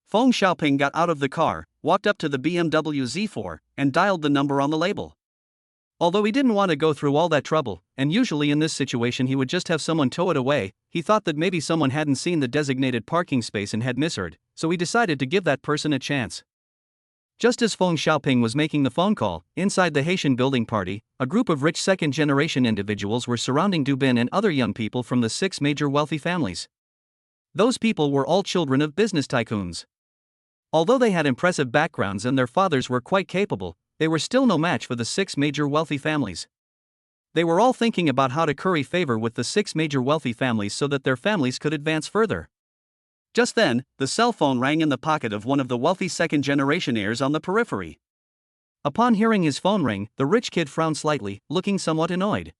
Feng Xiaoping got out of the car, walked up to the BMW Z4, and dialed the number on the label. Although he didn't want to go through all that trouble, and usually in this situation he would just have someone tow it away, he thought that maybe someone hadn't seen the designated parking space and had misheard, so he decided to give that person a chance. Just as Feng Xiaoping was making the phone call, inside the Haitian building party, a group of rich second-generation individuals were surrounding Dubin and other young people from the 6 major wealthy families. Those people were all children of business tycoons. Although they had impressive backgrounds and their fathers were quite capable, they were still no match for the 6 major wealthy families. They were all thinking about how to curry favor with the 6 major wealthy families so that their families could advance further. Just then, the cell phone rang in the pocket of one of the wealthy second-generation heirs on the periphery. Upon hearing his phone ring, the rich kid frowned slightly, looking somewhat annoyed.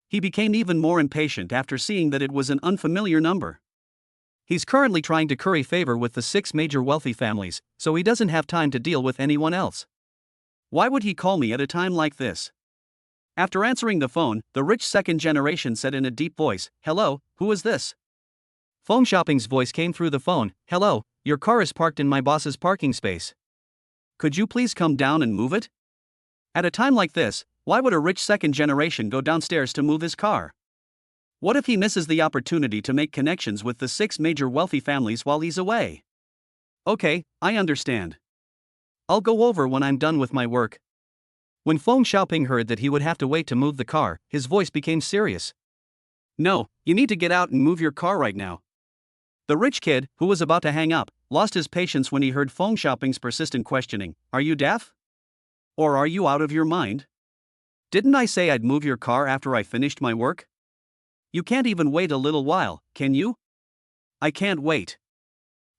He became even more impatient after seeing that it was an unfamiliar number. He's currently trying to curry favor with the 6 major wealthy families, so he doesn't have time to deal with anyone else. Why would he call me at a time like this? After answering the phone, the rich second generation said in a deep voice, "Hello, who is this?" Feng Xiaoping's voice came through the phone, "Hello, your car is parked in my boss's parking space. Could you please come down and move it?" At a time like this, why would a rich second generation go downstairs to move his car? What if he misses the opportunity to make connections with the 6 major wealthy families while he's away? Okay, I understand. I'll go over when I'm done with my work. When Feng Xiaoping heard that he would have to wait to move the car, his voice became serious. No, you need to get out and move your car right now. The rich kid, who was about to hang up, lost his patience when he heard Feng Xiaoping's persistent questioning. Are you deaf? Or are you out of your mind? Didn't I say I'd move your car after I finished my work? You can't even wait a little while, can you? I can't wait.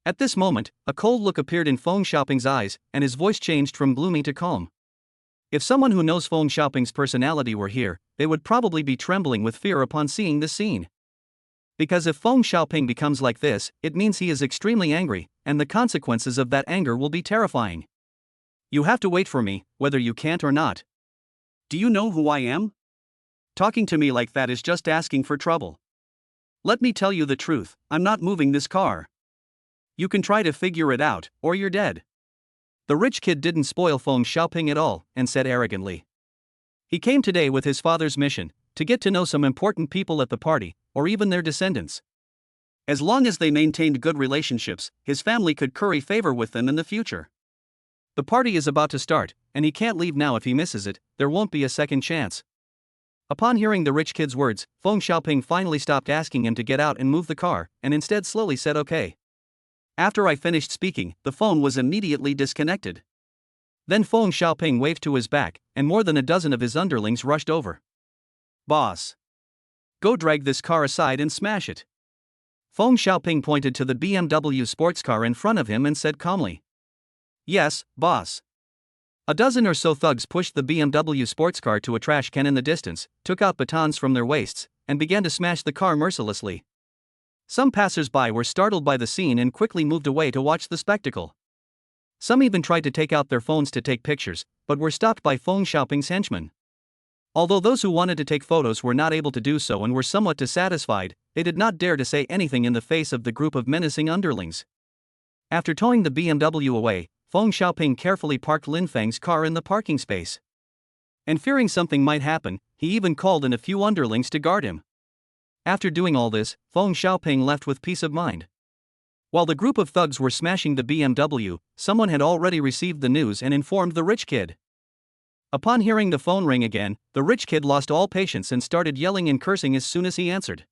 At this moment, a cold look appeared in Feng Xiaoping's eyes, and his voice changed from gloomy to calm. If someone who knows Feng Xiaoping's personality were here, they would probably be trembling with fear upon seeing this scene. Because if Feng Xiaoping becomes like this, it means he is extremely angry, and the consequences of that anger will be terrifying. You have to wait for me, whether you can't or not. Do you know who I am? Talking to me like that is just asking for trouble. Let me tell you the truth, I'm not moving this car. You can try to figure it out, or you're dead. The rich kid didn't spoil Feng Xiaoping at all, and said arrogantly. He came today with his father's mission, to get to know some important people at the party, or even their descendants. As long as they maintained good relationships, his family could curry favor with them in the future. The party is about to start, and he can't leave now. If he misses it, there won't be a second chance. Upon hearing the rich kid's words, Feng Xiaoping finally stopped asking him to get out and move the car, and instead slowly said okay. After I finished speaking, the phone was immediately disconnected. Then Feng Xiaoping waved to his back, and more than a dozen of his underlings rushed over. Boss. Go drag this car aside and smash it. Feng Xiaoping pointed to the BMW sports car in front of him and said calmly. Yes, boss. A dozen or so thugs pushed the BMW sports car to a trash can in the distance, took out batons from their waists, and began to smash the car mercilessly. Some passers-by were startled by the scene and quickly moved away to watch the spectacle. Some even tried to take out their phones to take pictures, but were stopped by Feng Xiaoping's henchmen. Although those who wanted to take photos were not able to do so and were somewhat dissatisfied, they did not dare to say anything in the face of the group of menacing underlings. After towing the BMW away, Feng Xiaoping carefully parked Lin Feng's car in the parking space. And fearing something might happen, he even called in a few underlings to guard him. After doing all this, Feng Xiaoping left with peace of mind. While the group of thugs were smashing the BMW, someone had already received the news and informed the rich kid. Upon hearing the phone ring again, the rich kid lost all patience and started yelling and cursing as soon as he answered.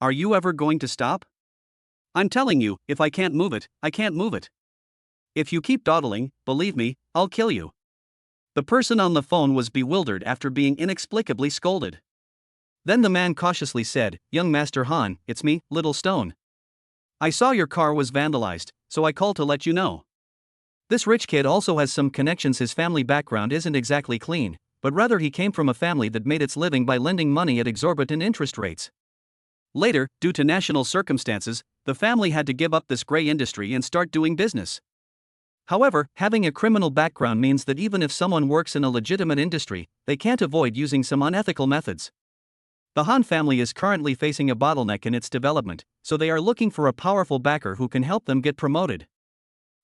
Are you ever going to stop? I'm telling you, if I can't move it, I can't move it. If you keep dawdling, believe me, I'll kill you. The person on the phone was bewildered after being inexplicably scolded. Then the man cautiously said, Young Master Han, it's me, Little Stone. I saw your car was vandalized, so I called to let you know. This rich kid also has some connections. His family background isn't exactly clean, but rather he came from a family that made its living by lending money at exorbitant interest rates. Later, due to national circumstances, the family had to give up this gray industry and start doing business. However, having a criminal background means that even if someone works in a legitimate industry, they can't avoid using some unethical methods. The Han family is currently facing a bottleneck in its development, so they are looking for a powerful backer who can help them get promoted.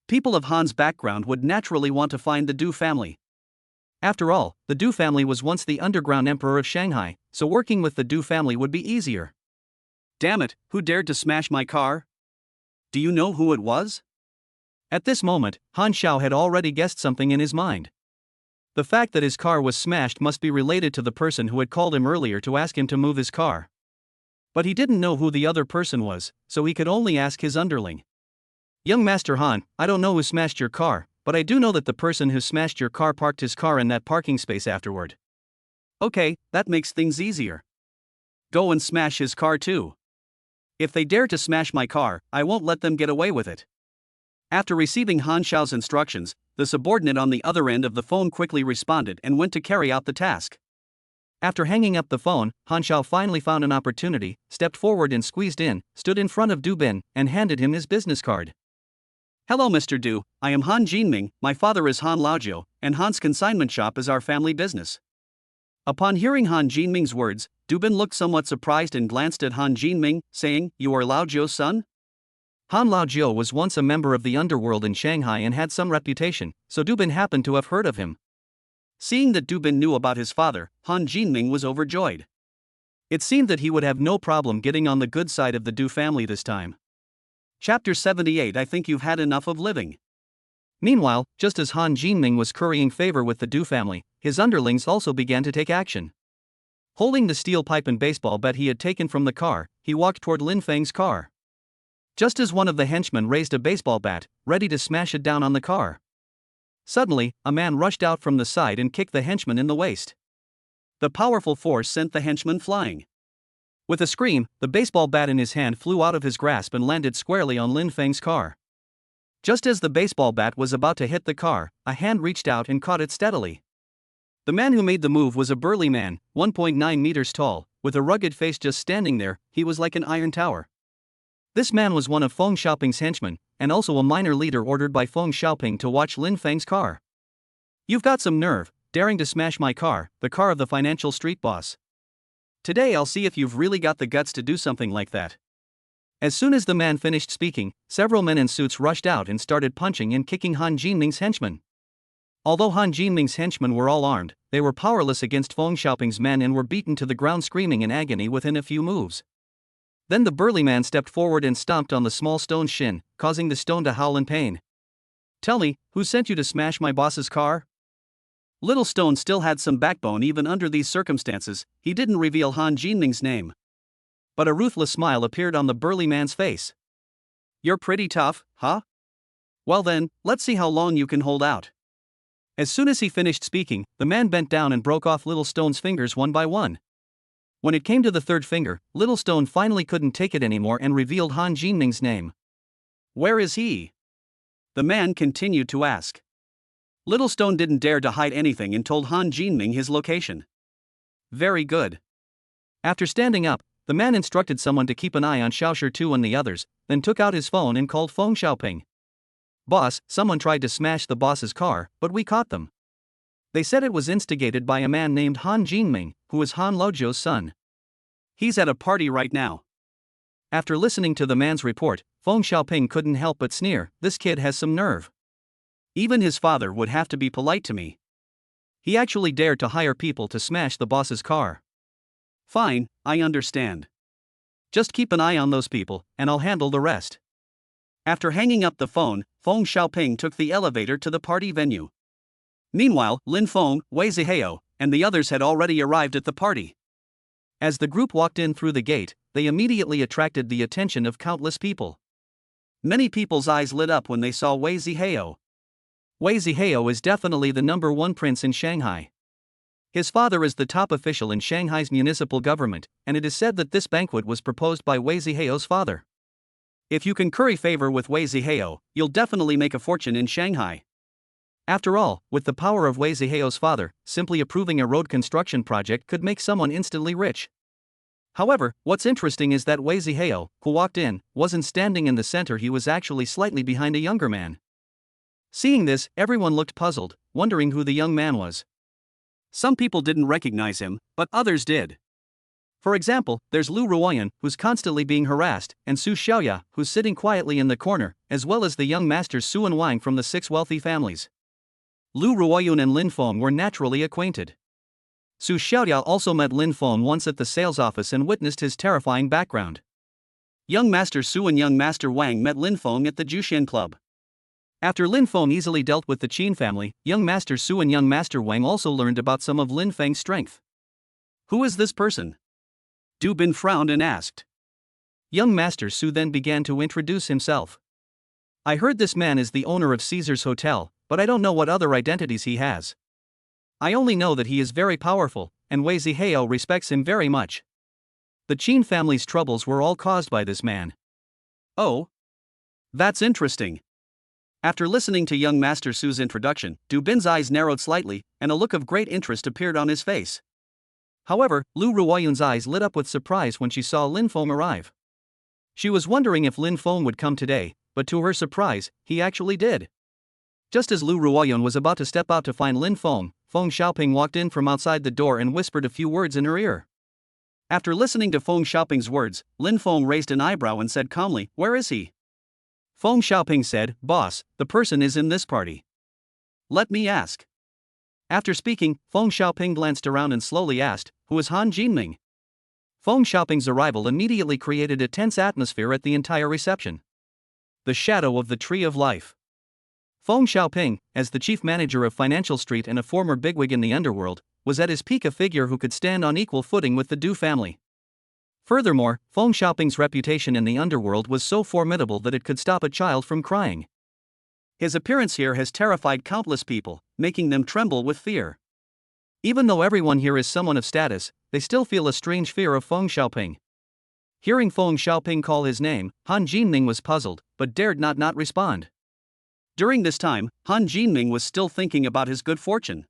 People of Han's background would naturally want to find the Du family. After all, the Du family was once the underground emperor of Shanghai, so working with the Du family would be easier. Damn it, who dared to smash my car? Do you know who it was? At this moment, Han Xiao had already guessed something in his mind. The fact that his car was smashed must be related to the person who had called him earlier to ask him to move his car. But he didn't know who the other person was, so he could only ask his underling. Young Master Han, I don't know who smashed your car, but I do know that the person who smashed your car parked his car in that parking space afterward. Okay, that makes things easier. Go and smash his car too. If they dare to smash my car, I won't let them get away with it. After receiving Han Xiao's instructions, the subordinate on the other end of the phone quickly responded and went to carry out the task. After hanging up the phone, Han Xiao finally found an opportunity, stepped forward and squeezed in, stood in front of Du Bin, and handed him his business card. Hello Mr. Du, I am Han Jinming, my father is Han Laojiu, and Han's consignment shop is our family business. Upon hearing Han Jinming's words, Du Bin looked somewhat surprised and glanced at Han Jinming, saying, You are Laojiu's son? Han Laojiu was once a member of the underworld in Shanghai and had some reputation, so Du Bin happened to have heard of him. Seeing that Du Bin knew about his father, Han Jinming was overjoyed. It seemed that he would have no problem getting on the good side of the Du family this time. Chapter 78 I think you've had enough of living. Meanwhile, just as Han Jinming was currying favor with the Du family, his underlings also began to take action. Holding the steel pipe and baseball bat he had taken from the car, he walked toward Lin Feng's car. Just as one of the henchmen raised a baseball bat, ready to smash it down on the car. Suddenly, a man rushed out from the side and kicked the henchman in the waist. The powerful force sent the henchman flying. With a scream, the baseball bat in his hand flew out of his grasp and landed squarely on Lin Feng's car. Just as the baseball bat was about to hit the car, a hand reached out and caught it steadily. The man who made the move was a burly man, 1.9 meters tall, with a rugged face. Just standing there, he was like an iron tower. This man was one of Feng Xiaoping's henchmen, and also a minor leader ordered by Feng Xiaoping to watch Lin Feng's car. You've got some nerve, daring to smash my car, the car of the financial street boss. Today I'll see if you've really got the guts to do something like that. As soon as the man finished speaking, several men in suits rushed out and started punching and kicking Han Jinming's henchmen. Although Han Jinming's henchmen were all armed, they were powerless against Feng Xiaoping's men and were beaten to the ground screaming in agony within a few moves. Then the burly man stepped forward and stomped on the small stone's shin, causing the stone to howl in pain. Tell me, who sent you to smash my boss's car? Little Stone still had some backbone even under these circumstances. He didn't reveal Han Jinming's name. But a ruthless smile appeared on the burly man's face. You're pretty tough, huh? Well then, let's see how long you can hold out. As soon as he finished speaking, the man bent down and broke off Little Stone's fingers one by one. When it came to the third finger, Little Stone finally couldn't take it anymore and revealed Han Jinming's name. Where is he? The man continued to ask. Little Stone didn't dare to hide anything and told Han Jinming his location. Very good. After standing up, the man instructed someone to keep an eye on Xiaoshi Tu and the others, then took out his phone and called Feng Xiaoping. Boss, someone tried to smash the boss's car, but we caught them. They said it was instigated by a man named Han Jinming, who is Han Laojiu's son. He's at a party right now. After listening to the man's report, Feng Xiaoping couldn't help but sneer. This kid has some nerve. Even his father would have to be polite to me. He actually dared to hire people to smash the boss's car. Fine, I understand. Just keep an eye on those people, and I'll handle the rest. After hanging up the phone, Feng Xiaoping took the elevator to the party venue. Meanwhile, Lin Feng, Wei Zihao, and the others had already arrived at the party. As the group walked in through the gate, they immediately attracted the attention of countless people. Many people's eyes lit up when they saw Wei Zihao. Wei Zihao is definitely the number one prince in Shanghai. His father is the top official in Shanghai's municipal government, and it is said that this banquet was proposed by Wei Zihao's father. If you can curry favor with Wei Zihao, you'll definitely make a fortune in Shanghai. After all, with the power of Wei Zihao's father, simply approving a road construction project could make someone instantly rich. However, what's interesting is that Wei Zihao, who walked in, wasn't standing in the center. He was actually slightly behind a younger man. Seeing this, everyone looked puzzled, wondering who the young man was. Some people didn't recognize him, but others did. For example, there's Lu Ruoyan, who's constantly being harassed, and Su Xiaoya, who's sitting quietly in the corner, as well as the young masters Su and Wang from the 6 wealthy families. Lu Ruoyun and Lin Feng were naturally acquainted. Su Xiaoya also met Lin Feng once at the sales office and witnessed his terrifying background. Young Master Su and Young Master Wang met Lin Feng at the Jushan Club. After Lin Feng easily dealt with the Qin family, Young Master Su and Young Master Wang also learned about some of Lin Feng's strength. Who is this person? Du Bin frowned and asked. Young Master Su then began to introduce himself. I heard this man is the owner of Caesar's Hotel, but I don't know what other identities he has. I only know that he is very powerful, and Wei Zihao respects him very much. The Qin family's troubles were all caused by this man. Oh? That's interesting. After listening to young Master Su's introduction, Du Bin's eyes narrowed slightly, and a look of great interest appeared on his face. However, Lu Ruoyun's eyes lit up with surprise when she saw Lin Feng arrive. She was wondering if Lin Feng would come today, but to her surprise, he actually did. Just as Lu Ruoyun was about to step out to find Lin Feng, Feng Xiaoping walked in from outside the door and whispered a few words in her ear. After listening to Feng Xiaoping's words, Lin Feng raised an eyebrow and said calmly, "Where is he?" Feng Xiaoping said, "Boss, the person is in this party." "Let me ask." After speaking, Feng Xiaoping glanced around and slowly asked, "Who is Han Jinming?" Feng Xiaoping's arrival immediately created a tense atmosphere at the entire reception. The shadow of the tree of life. Feng Xiaoping, as the chief manager of Financial Street and a former bigwig in the underworld, was at his peak a figure who could stand on equal footing with the Du family. Furthermore, Feng Xiaoping's reputation in the underworld was so formidable that it could stop a child from crying. His appearance here has terrified countless people, making them tremble with fear. Even though everyone here is someone of status, they still feel a strange fear of Feng Xiaoping. Hearing Feng Xiaoping call his name, Han Jinming was puzzled, but dared not respond. During this time, Han Jinming was still thinking about his good fortune.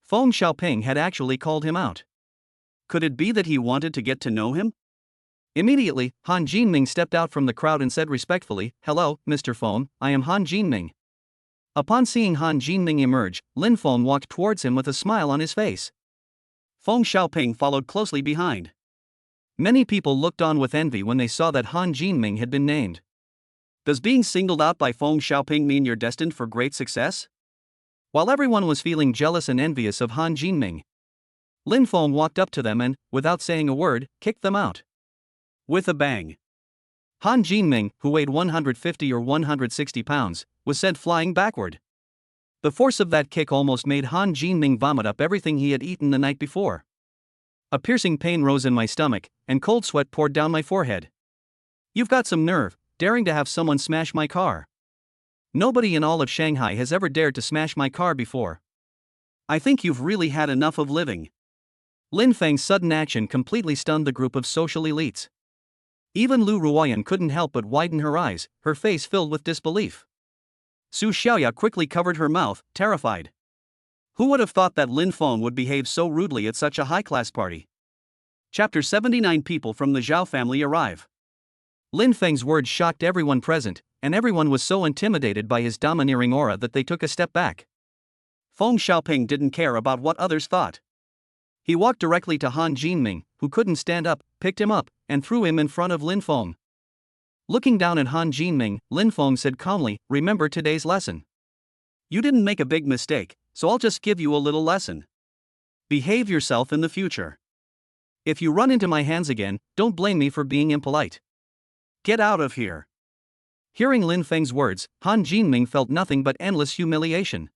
Feng Xiaoping had actually called him out. Could it be that he wanted to get to know him? Immediately, Han Jinming stepped out from the crowd and said respectfully, "Hello, Mr. Feng, I am Han Jinming." Upon seeing Han Jinming emerge, Lin Feng walked towards him with a smile on his face. Feng Xiaoping followed closely behind. Many people looked on with envy when they saw that Han Jinming had been named. Does being singled out by Feng Xiaoping mean you're destined for great success? While everyone was feeling jealous and envious of Han Jinming, Lin Feng walked up to them and, without saying a word, kicked them out. With a bang. Han Jinming, who weighed 150 or 160 pounds, was sent flying backward. The force of that kick almost made Han Jinming vomit up everything he had eaten the night before. A piercing pain rose in my stomach, and cold sweat poured down my forehead. You've got some nerve, daring to have someone smash my car. Nobody in all of Shanghai has ever dared to smash my car before. I think you've really had enough of living. Lin Feng's sudden action completely stunned the group of social elites. Even Lu Ruoyan couldn't help but widen her eyes, her face filled with disbelief. Su Xiaoya quickly covered her mouth, terrified. Who would have thought that Lin Feng would behave so rudely at such a high-class party? Chapter 79. People from the Zhao family arrive. Lin Feng's words shocked everyone present, and everyone was so intimidated by his domineering aura that they took a step back. Feng Xiaoping didn't care about what others thought. He walked directly to Han Jinming, who couldn't stand up, picked him up, and threw him in front of Lin Feng. Looking down at Han Jinming, Lin Feng said calmly, "Remember today's lesson. You didn't make a big mistake, so I'll just give you a little lesson. Behave yourself in the future. If you run into my hands again, don't blame me for being impolite. Get out of here." Hearing Lin Feng's words, Han Jinming felt nothing but endless humiliation.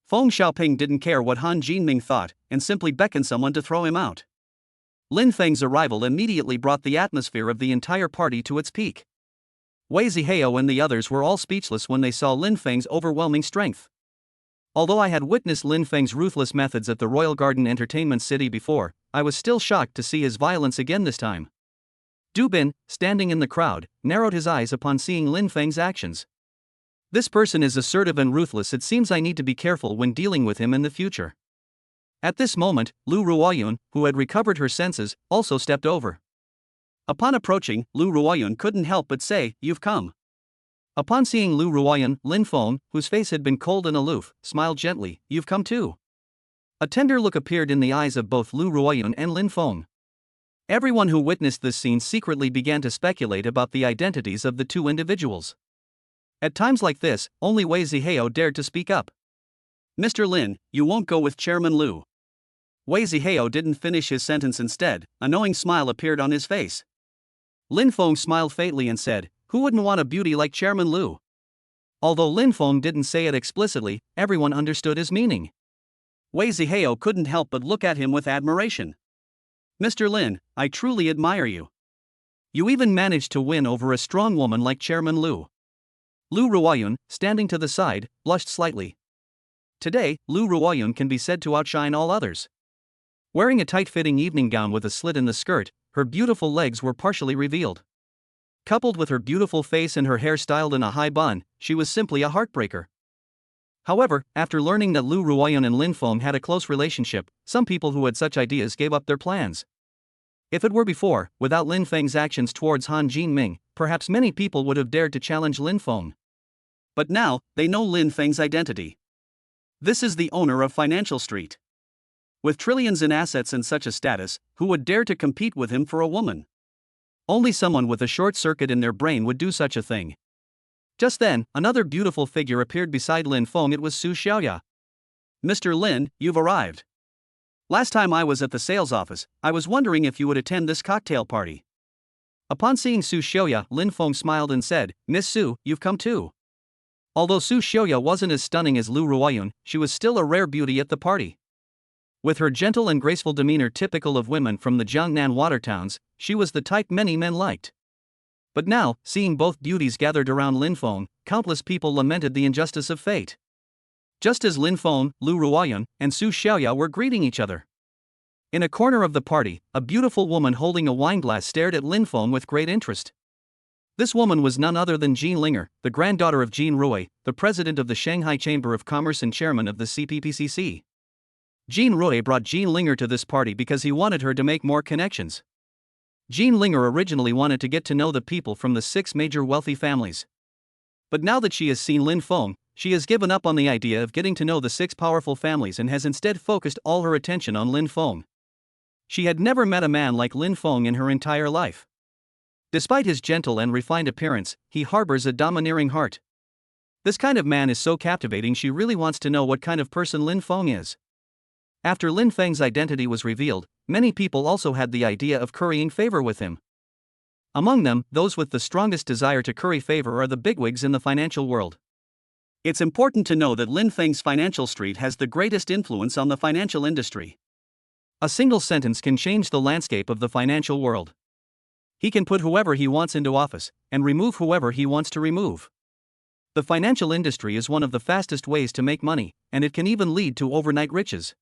Feng Xiaoping didn't care what Han Jinming thought, and simply beckoned someone to throw him out. Lin Feng's arrival immediately brought the atmosphere of the entire party to its peak. Wei Zihao and the others were all speechless when they saw Lin Feng's overwhelming strength. Although I had witnessed Lin Feng's ruthless methods at the Royal Garden Entertainment City before, I was still shocked to see his violence again this time. Du Bin, standing in the crowd, narrowed his eyes upon seeing Lin Feng's actions. This person is assertive and ruthless. It seems I need to be careful when dealing with him in the future. At this moment, Lu Ruoyun, who had recovered her senses, also stepped over. Upon approaching, Lu Ruoyun couldn't help but say, "You've come." Upon seeing Lu Ruoyan, Lin Feng, whose face had been cold and aloof, smiled gently. "You've come too." A tender look appeared in the eyes of both Lu Ruoyan and Lin Feng. Everyone who witnessed this scene secretly began to speculate about the identities of the two individuals. At times like this, only Wei Zihao dared to speak up. "Mr. Lin, you won't go with Chairman Lu." Wei Zihao didn't finish his sentence. Instead, a knowing smile appeared on his face. Lin Feng smiled faintly and said, "Who wouldn't want a beauty like Chairman Lu?" Although Lin Feng didn't say it explicitly, everyone understood his meaning. Wei Zihao couldn't help but look at him with admiration. "Mr. Lin, I truly admire you. You even managed to win over a strong woman like Chairman Lu." Lu Ruoyun, standing to the side, blushed slightly. Today, Lu Ruoyun can be said to outshine all others. Wearing a tight-fitting evening gown with a slit in the skirt, her beautiful legs were partially revealed. Coupled with her beautiful face and her hair styled in a high bun, she was simply a heartbreaker. However, after learning that Lu Ruoyan and Lin Feng had a close relationship, some people who had such ideas gave up their plans. If it were before, without Lin Feng's actions towards Han Jinming, perhaps many people would have dared to challenge Lin Feng. But now, they know Lin Feng's identity. This is the owner of Financial Street. With trillions in assets and such a status, who would dare to compete with him for a woman? Only someone with a short circuit in their brain would do such a thing. Just then, another beautiful figure appeared beside Lin Feng. It was Su Xiaoya. "Mr. Lin, you've arrived. Last time I was at the sales office, I was wondering if you would attend this cocktail party." Upon seeing Su Xiaoya, Lin Feng smiled and said, "Miss Su, you've come too." Although Su Xiaoya wasn't as stunning as Lu Ruoyun, she was still a rare beauty at the party. With her gentle and graceful demeanor typical of women from the Jiangnan water towns, she was the type many men liked. But now, seeing both beauties gathered around Lin Feng, countless people lamented the injustice of fate. Just as Lin Feng, Lu Ruoyan, and Su Xiaoya were greeting each other. In a corner of the party, a beautiful woman holding a wineglass stared at Lin Feng with great interest. This woman was none other than Jean Linger, the granddaughter of Jean Rui, the president of the Shanghai Chamber of Commerce and chairman of the CPPCC. Jean Rui brought Jean Linger to this party because he wanted her to make more connections. Jean Linger originally wanted to get to know the people from the 6 major wealthy families. But now that she has seen Lin Feng, she has given up on the idea of getting to know the 6 powerful families and has instead focused all her attention on Lin Feng. She had never met a man like Lin Feng in her entire life. Despite his gentle and refined appearance, he harbors a domineering heart. This kind of man is so captivating she really wants to know what kind of person Lin Feng is. After Lin Feng's identity was revealed, many people also had the idea of currying favor with him. Among them, those with the strongest desire to curry favor are the bigwigs in the financial world. It's important to know that Lin Feng's Financial Street has the greatest influence on the financial industry. A single sentence can change the landscape of the financial world. He can put whoever he wants into office, and remove whoever he wants to remove. The financial industry is one of the fastest ways to make money, and it can even lead to overnight riches.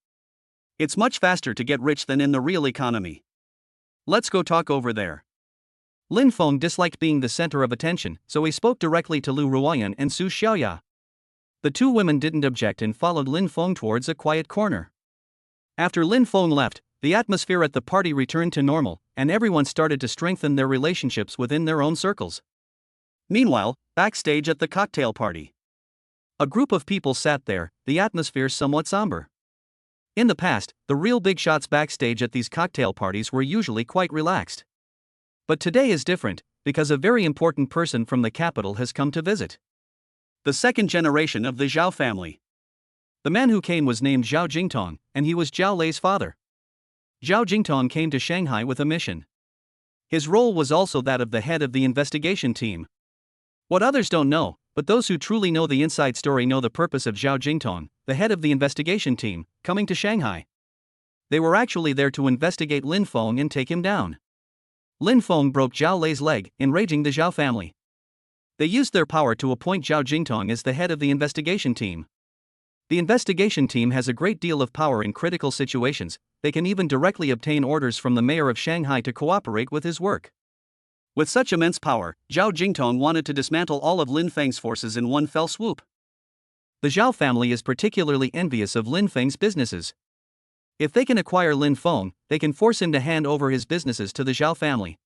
It's much faster to get rich than in the real economy. Let's go talk over there. Lin Feng disliked being the center of attention, so he spoke directly to Lu Ruoyan and Su Xiaoya. The two women didn't object and followed Lin Feng towards a quiet corner. After Lin Feng left, the atmosphere at the party returned to normal, and everyone started to strengthen their relationships within their own circles. Meanwhile, backstage at the cocktail party, a group of people sat there, the atmosphere somewhat somber. In the past, the real big shots backstage at these cocktail parties were usually quite relaxed. But today is different, because a very important person from the capital has come to visit. The second generation of the Zhao family. The man who came was named Zhao Jingtong, and he was Zhao Lei's father. Zhao Jingtong came to Shanghai with a mission. His role was also that of the head of the investigation team. What others don't know, but those who truly know the inside story know the purpose of Zhao Jingtong, the head of the investigation team, coming to Shanghai. They were actually there to investigate Lin Feng and take him down. Lin Feng broke Zhao Lei's leg, enraging the Zhao family. They used their power to appoint Zhao Jingtong as the head of the investigation team. The investigation team has a great deal of power in critical situations. They can even directly obtain orders from the mayor of Shanghai to cooperate with his work. With such immense power, Zhao Jingtong wanted to dismantle all of Lin Feng's forces in one fell swoop. The Zhao family is particularly envious of Lin Feng's businesses. If they can acquire Lin Feng, they can force him to hand over his businesses to the Zhao family.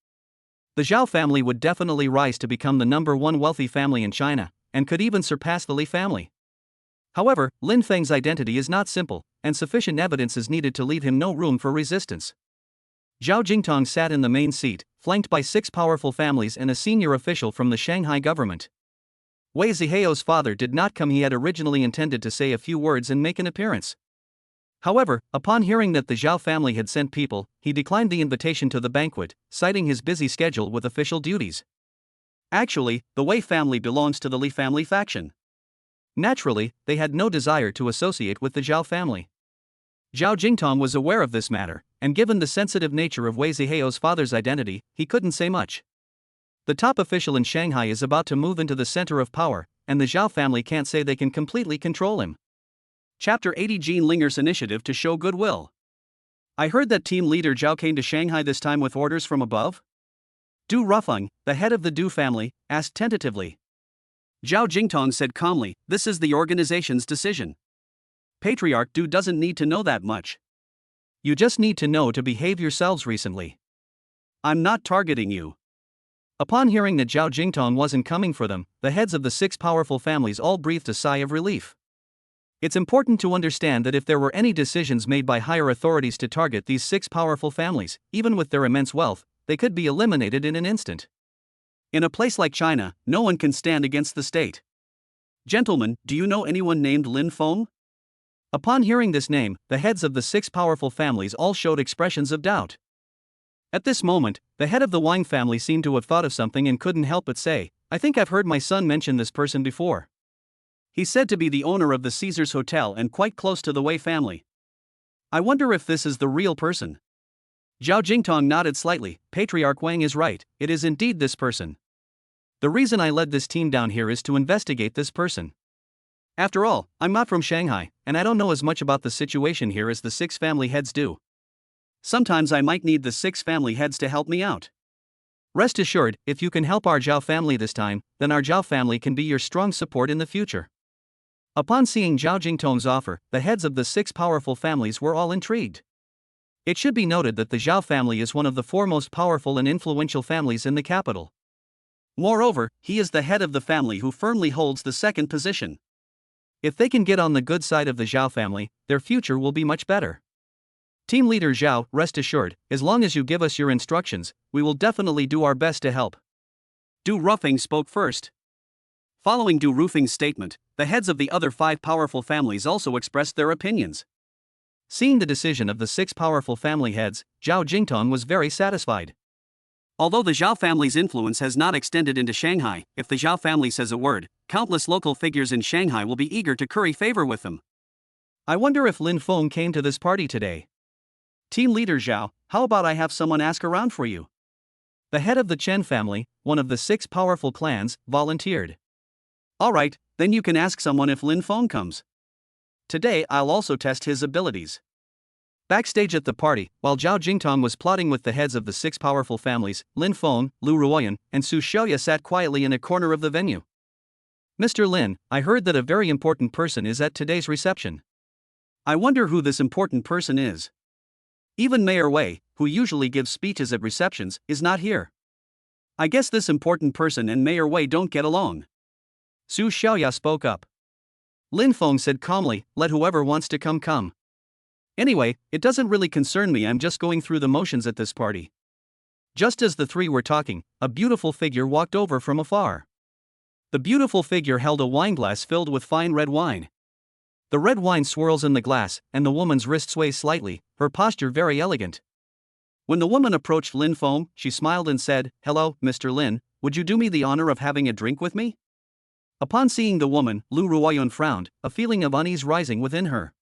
The Zhao family would definitely rise to become the #1 wealthy family in China, and could even surpass the Li family. However, Lin Feng's identity is not simple, and sufficient evidence is needed to leave him no room for resistance. Zhao Jingtong sat in the main seat, flanked by 6 powerful families and a senior official from the Shanghai government. Wei Zihao's father did not come. He had originally intended to say a few words and make an appearance. However, upon hearing that the Zhao family had sent people, he declined the invitation to the banquet, citing his busy schedule with official duties. Actually, the Wei family belongs to the Li family faction. Naturally, they had no desire to associate with the Zhao family. Zhao Jingtong was aware of this matter, and given the sensitive nature of Wei Zihao's father's identity, he couldn't say much. The top official in Shanghai is about to move into the center of power, and the Zhao family can't say they can completely control him. Chapter 80: Jean Linger's initiative to show goodwill. I heard that team leader Zhao came to Shanghai this time with orders from above? Du Rufeng, the head of the Du family, asked tentatively. Zhao Jingtong said calmly, "This is the organization's decision. Patriarch Du doesn't need to know that much. You just need to know to behave yourselves recently. I'm not targeting you." Upon hearing that Zhao Jingtong wasn't coming for them, the heads of the 6 powerful families all breathed a sigh of relief. It's important to understand that if there were any decisions made by higher authorities to target these 6 powerful families, even with their immense wealth, they could be eliminated in an instant. In a place like China, no one can stand against the state. Gentlemen, do you know anyone named Lin Feng? Upon hearing this name, the heads of the 6 powerful families all showed expressions of doubt. At this moment, the head of the Wang family seemed to have thought of something and couldn't help but say, "I think I've heard my son mention this person before. He's said to be the owner of the Caesars Hotel and quite close to the Wei family. I wonder if this is the real person." Zhao Jingtong nodded slightly. "Patriarch Wang is right, it is indeed this person. The reason I led this team down here is to investigate this person. After all, I'm not from Shanghai, and I don't know as much about the situation here as the 6 family heads do. Sometimes I might need the 6 family heads to help me out. Rest assured, if you can help our Zhao family this time, then our Zhao family can be your strong support in the future." Upon seeing Zhao Jingtong's offer, the heads of the 6 powerful families were all intrigued. It should be noted that the Zhao family is one of the 4 most powerful and influential families in the capital. Moreover, he is the head of the family who firmly holds the 2nd position. If they can get on the good side of the Zhao family, their future will be much better. Team leader Zhao, rest assured, as long as you give us your instructions, we will definitely do our best to help. Du Rufeng spoke first. Following Du Rufeng's statement, the heads of the other 5 powerful families also expressed their opinions. Seeing the decision of the 6 powerful family heads, Zhao Jingtong was very satisfied. Although the Zhao family's influence has not extended into Shanghai, if the Zhao family says a word, countless local figures in Shanghai will be eager to curry favor with them. I wonder if Lin Feng came to this party today. Team leader Zhao, how about I have someone ask around for you? The head of the Chen family, one of the 6 powerful clans, volunteered. Alright, then you can ask someone if Lin Feng comes. Today I'll also test his abilities. Backstage at the party, while Zhao Jingtong was plotting with the heads of the 6 powerful families, Lin Feng, Lu Ruoyan, and Su Xiaoya sat quietly in a corner of the venue. Mr. Lin, I heard that a very important person is at today's reception. I wonder who this important person is. Even Mayor Wei, who usually gives speeches at receptions, is not here. I guess this important person and Mayor Wei don't get along. Su Xiaoya spoke up. Lin Feng said calmly, "Let whoever wants to come. Anyway, it doesn't really concern me, I'm just going through the motions at this party." Just as the 3 were talking, a beautiful figure walked over from afar. The beautiful figure held a wineglass filled with fine red wine. The red wine swirls in the glass, and the woman's wrist sways slightly, her posture very elegant. When the woman approached Lin Feng, she smiled and said, "Hello, Mr. Lin, would you do me the honor of having a drink with me?" Upon seeing the woman, Lu Ruoyan frowned, a feeling of unease rising within her.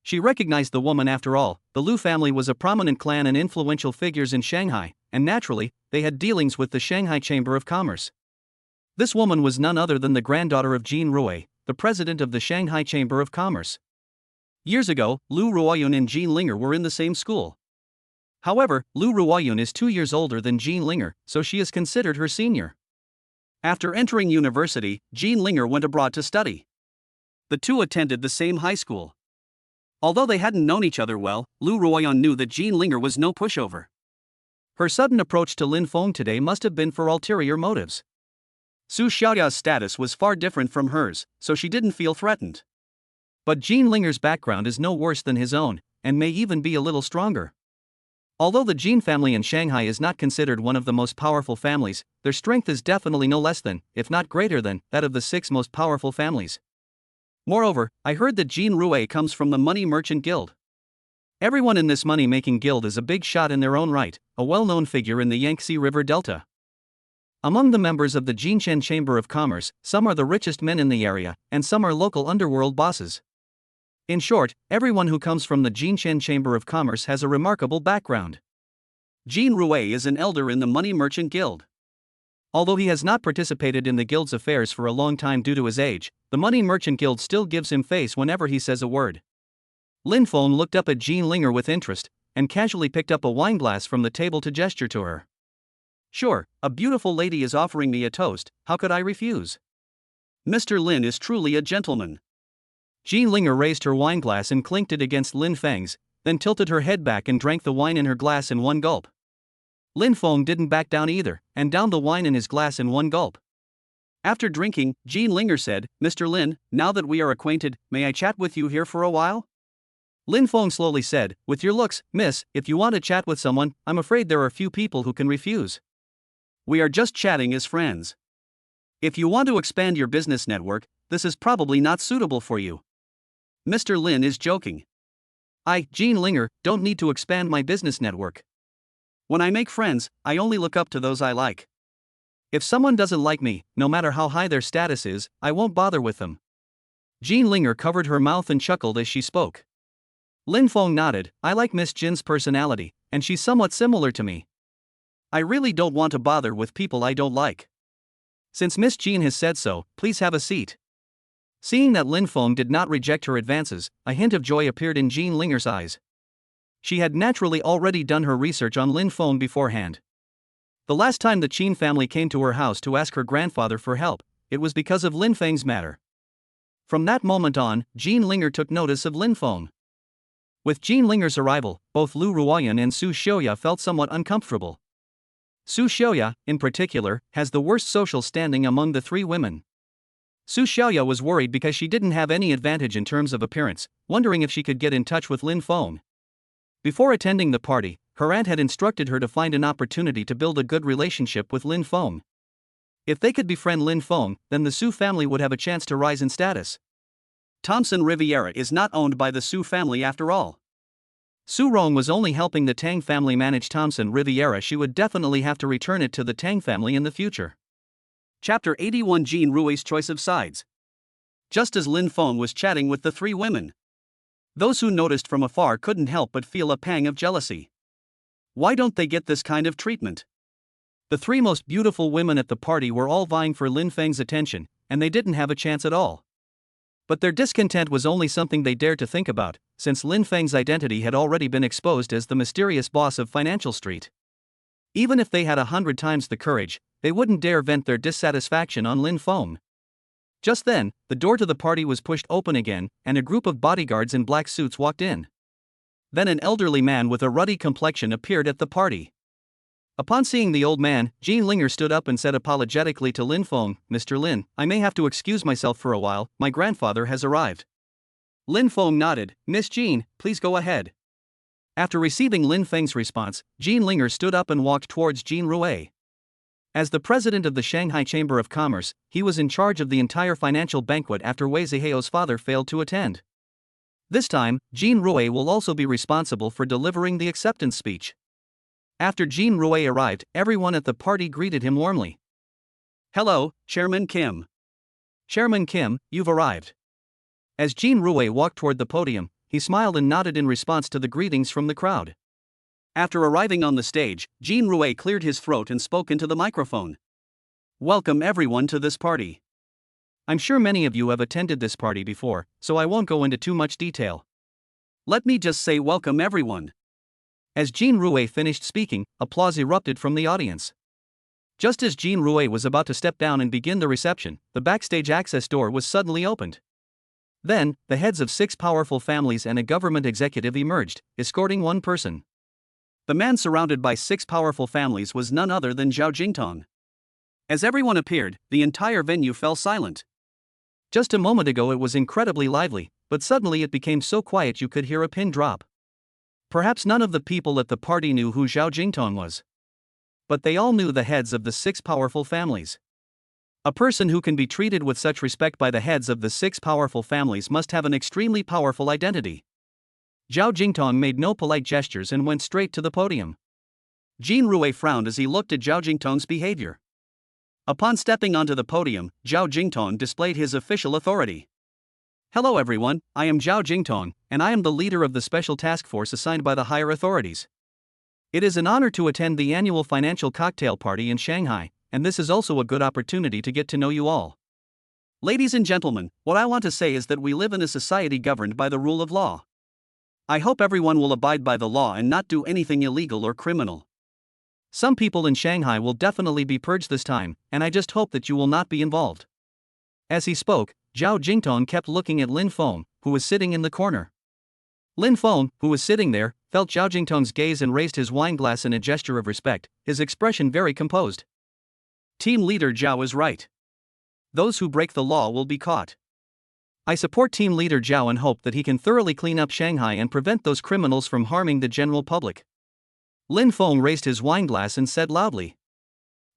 She recognized the woman. After all, the Lu family was a prominent clan and influential figures in Shanghai, and naturally, they had dealings with the Shanghai Chamber of Commerce. This woman was none other than the granddaughter of Jean Rui, the president of the Shanghai Chamber of Commerce. Years ago, Lu Ruoyun and Jean Linger were in the same school. However, Lu Ruoyun is 2 years older than Jean Linger, so she is considered her senior. After entering university, Jean Linger went abroad to study. The 2 attended the same high school. Although they hadn't known each other well, Lu Ruoyan knew that Jean Linger was no pushover. Her sudden approach to Lin Feng today must have been for ulterior motives. Su Xiaoya's status was far different from hers, so she didn't feel threatened. But Jean Linger's background is no worse than his own, and may even be a little stronger. Although the Jean family in Shanghai is not considered one of the most powerful families, their strength is definitely no less than, if not greater than, that of the 6 most powerful families. Moreover, I heard that Jean Rue comes from the Money Merchant Guild. Everyone in this money-making guild is a big shot in their own right, a well-known figure in the Yangtze River Delta. Among the members of the Jinshen Chamber of Commerce, some are the richest men in the area, and some are local underworld bosses. In short, everyone who comes from the Jinshen Chamber of Commerce has a remarkable background. Jean Rue is an elder in the Money Merchant Guild. Although he has not participated in the guild's affairs for a long time due to his age, the Money Merchant Guild still gives him face whenever he says a word. Lin Feng looked up at Jean Linger with interest, and casually picked up a wineglass from the table to gesture to her. Sure, a beautiful lady is offering me a toast, how could I refuse? Mr. Lin is truly a gentleman. Jean Linger raised her wineglass and clinked it against Lin Feng's, then tilted her head back and drank the wine in her glass in one gulp. Lin Feng didn't back down either, and downed the wine in his glass in one gulp. After drinking, Jean Linger said, Mr. Lin, now that we are acquainted, may I chat with you here for a while? Lin Feng slowly said, with your looks, miss, if you want to chat with someone, I'm afraid there are few people who can refuse. We are just chatting as friends. If you want to expand your business network, this is probably not suitable for you. Mr. Lin is joking. I, Jean Linger, don't need to expand my business network. When I make friends, I only look up to those I like. If someone doesn't like me, no matter how high their status is, I won't bother with them. Jean Linger covered her mouth and chuckled as she spoke. Lin Feng nodded, I like Miss Jin's personality, and she's somewhat similar to me. I really don't want to bother with people I don't like. Since Miss Jean has said so, please have a seat. Seeing that Lin Feng did not reject her advances, a hint of joy appeared in Jean Linger's eyes. She had naturally already done her research on Lin Feng beforehand. The last time the Qin family came to her house to ask her grandfather for help, it was because of Lin Feng's matter. From that moment on, Jean Linger took notice of Lin Feng. With Jean Linger's arrival, both Lu Ruoyan and Su Xiaoya felt somewhat uncomfortable. Su Xiaoya, in particular, has the worst social standing among the 3 women. Su Xiaoya was worried because she didn't have any advantage in terms of appearance, wondering if she could get in touch with Lin Feng. Before attending the party, her aunt had instructed her to find an opportunity to build a good relationship with Lin Feng. If they could befriend Lin Feng, then the Su family would have a chance to rise in status. Thompson Riviera is not owned by the Su family after all. Su Rong was only helping the Tang family manage Thompson Riviera. She would definitely have to return it to the Tang family in the future. Chapter 81 Jean Rue's Choice of Sides. Just as Lin Feng was chatting with the 3 women, those who noticed from afar couldn't help but feel a pang of jealousy. Why don't they get this kind of treatment? The 3 most beautiful women at the party were all vying for Lin Feng's attention, and they didn't have a chance at all. But their discontent was only something they dared to think about, since Lin Feng's identity had already been exposed as the mysterious boss of Financial Street. Even if they had 100 times the courage, they wouldn't dare vent their dissatisfaction on Lin Feng. Just then, the door to the party was pushed open again, and a group of bodyguards in black suits walked in. Then an elderly man with a ruddy complexion appeared at the party. Upon seeing the old man, Jean Linger stood up and said apologetically to Lin Feng, Mr. Lin, I may have to excuse myself for a while, my grandfather has arrived. Lin Feng nodded, Miss Jean, please go ahead. After receiving Lin Feng's response, Jean Linger stood up and walked towards Jean Rue. As the president of the Shanghai Chamber of Commerce, he was in charge of the entire financial banquet after Wei Ziheo's father failed to attend. This time, Jean Rue will also be responsible for delivering the acceptance speech. After Jean Rue arrived, everyone at the party greeted him warmly. Hello, Chairman Kim. Chairman Kim, you've arrived. As Jean Rue walked toward the podium, he smiled and nodded in response to the greetings from the crowd. After arriving on the stage, Jean Rue cleared his throat and spoke into the microphone. Welcome everyone to this party. I'm sure many of you have attended this party before, so I won't go into too much detail. Let me just say welcome everyone. As Jean Rue finished speaking, applause erupted from the audience. Just as Jean Rue was about to step down and begin the reception, the backstage access door was suddenly opened. Then, the heads of 6 powerful families and a government executive emerged, escorting one person. The man surrounded by 6 powerful families was none other than Zhao Jingtong. As everyone appeared, the entire venue fell silent. Just a moment ago it was incredibly lively, but suddenly it became so quiet you could hear a pin drop. Perhaps none of the people at the party knew who Zhao Jingtong was. But they all knew the heads of the 6 powerful families. A person who can be treated with such respect by the heads of the 6 powerful families must have an extremely powerful identity. Zhao Jingtong made no polite gestures and went straight to the podium. Jin Rui frowned as he looked at Zhao Jingtong's behavior. Upon stepping onto the podium, Zhao Jingtong displayed his official authority. Hello everyone, I am Zhao Jingtong, and I am the leader of the special task force assigned by the higher authorities. It is an honor to attend the annual financial cocktail party in Shanghai, and this is also a good opportunity to get to know you all. Ladies and gentlemen, what I want to say is that we live in a society governed by the rule of law. I hope everyone will abide by the law and not do anything illegal or criminal. Some people in Shanghai will definitely be purged this time, and I just hope that you will not be involved. As he spoke, Zhao Jingtong kept looking at Lin Feng, who was sitting in the corner. Lin Feng, who was sitting there, felt Zhao Jingtong's gaze and raised his wineglass in a gesture of respect, his expression very composed. Team leader Zhao is right. Those who break the law will be caught. I support team leader Zhao and hope that he can thoroughly clean up Shanghai and prevent those criminals from harming the general public. Lin Feng raised his wineglass and said loudly.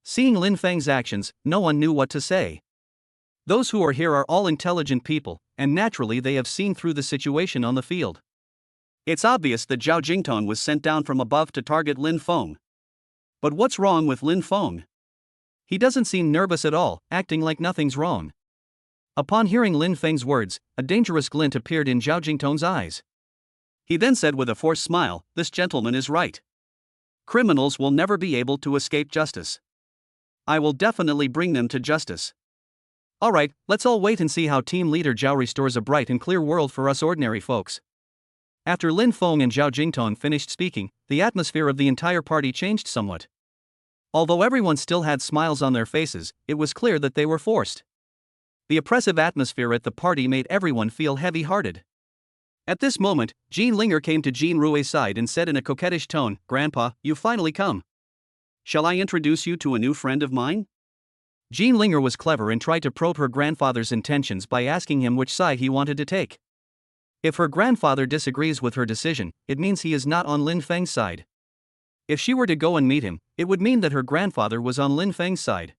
Seeing Lin Feng's actions, no one knew what to say. Those who are here are all intelligent people, and naturally they have seen through the situation on the field. It's obvious that Zhao Jingtong was sent down from above to target Lin Feng. But what's wrong with Lin Feng? He doesn't seem nervous at all, acting like nothing's wrong. Upon hearing Lin Feng's words, a dangerous glint appeared in Zhao Jingtong's eyes. He then said with a forced smile, "This gentleman is right. Criminals will never be able to escape justice. I will definitely bring them to justice. Alright, let's all wait and see how team leader Zhao restores a bright and clear world for us ordinary folks." After Lin Feng and Zhao Jingtong finished speaking, the atmosphere of the entire party changed somewhat. Although everyone still had smiles on their faces, it was clear that they were forced. The oppressive atmosphere at the party made everyone feel heavy-hearted. At this moment, Jean Linger came to Jin Rui's side and said in a coquettish tone, "Grandpa, you've finally come. Shall I introduce you to a new friend of mine?" Jean Linger was clever and tried to probe her grandfather's intentions by asking him which side he wanted to take. If her grandfather disagrees with her decision, it means he is not on Lin Feng's side. If she were to go and meet him, it would mean that her grandfather was on Lin Feng's side.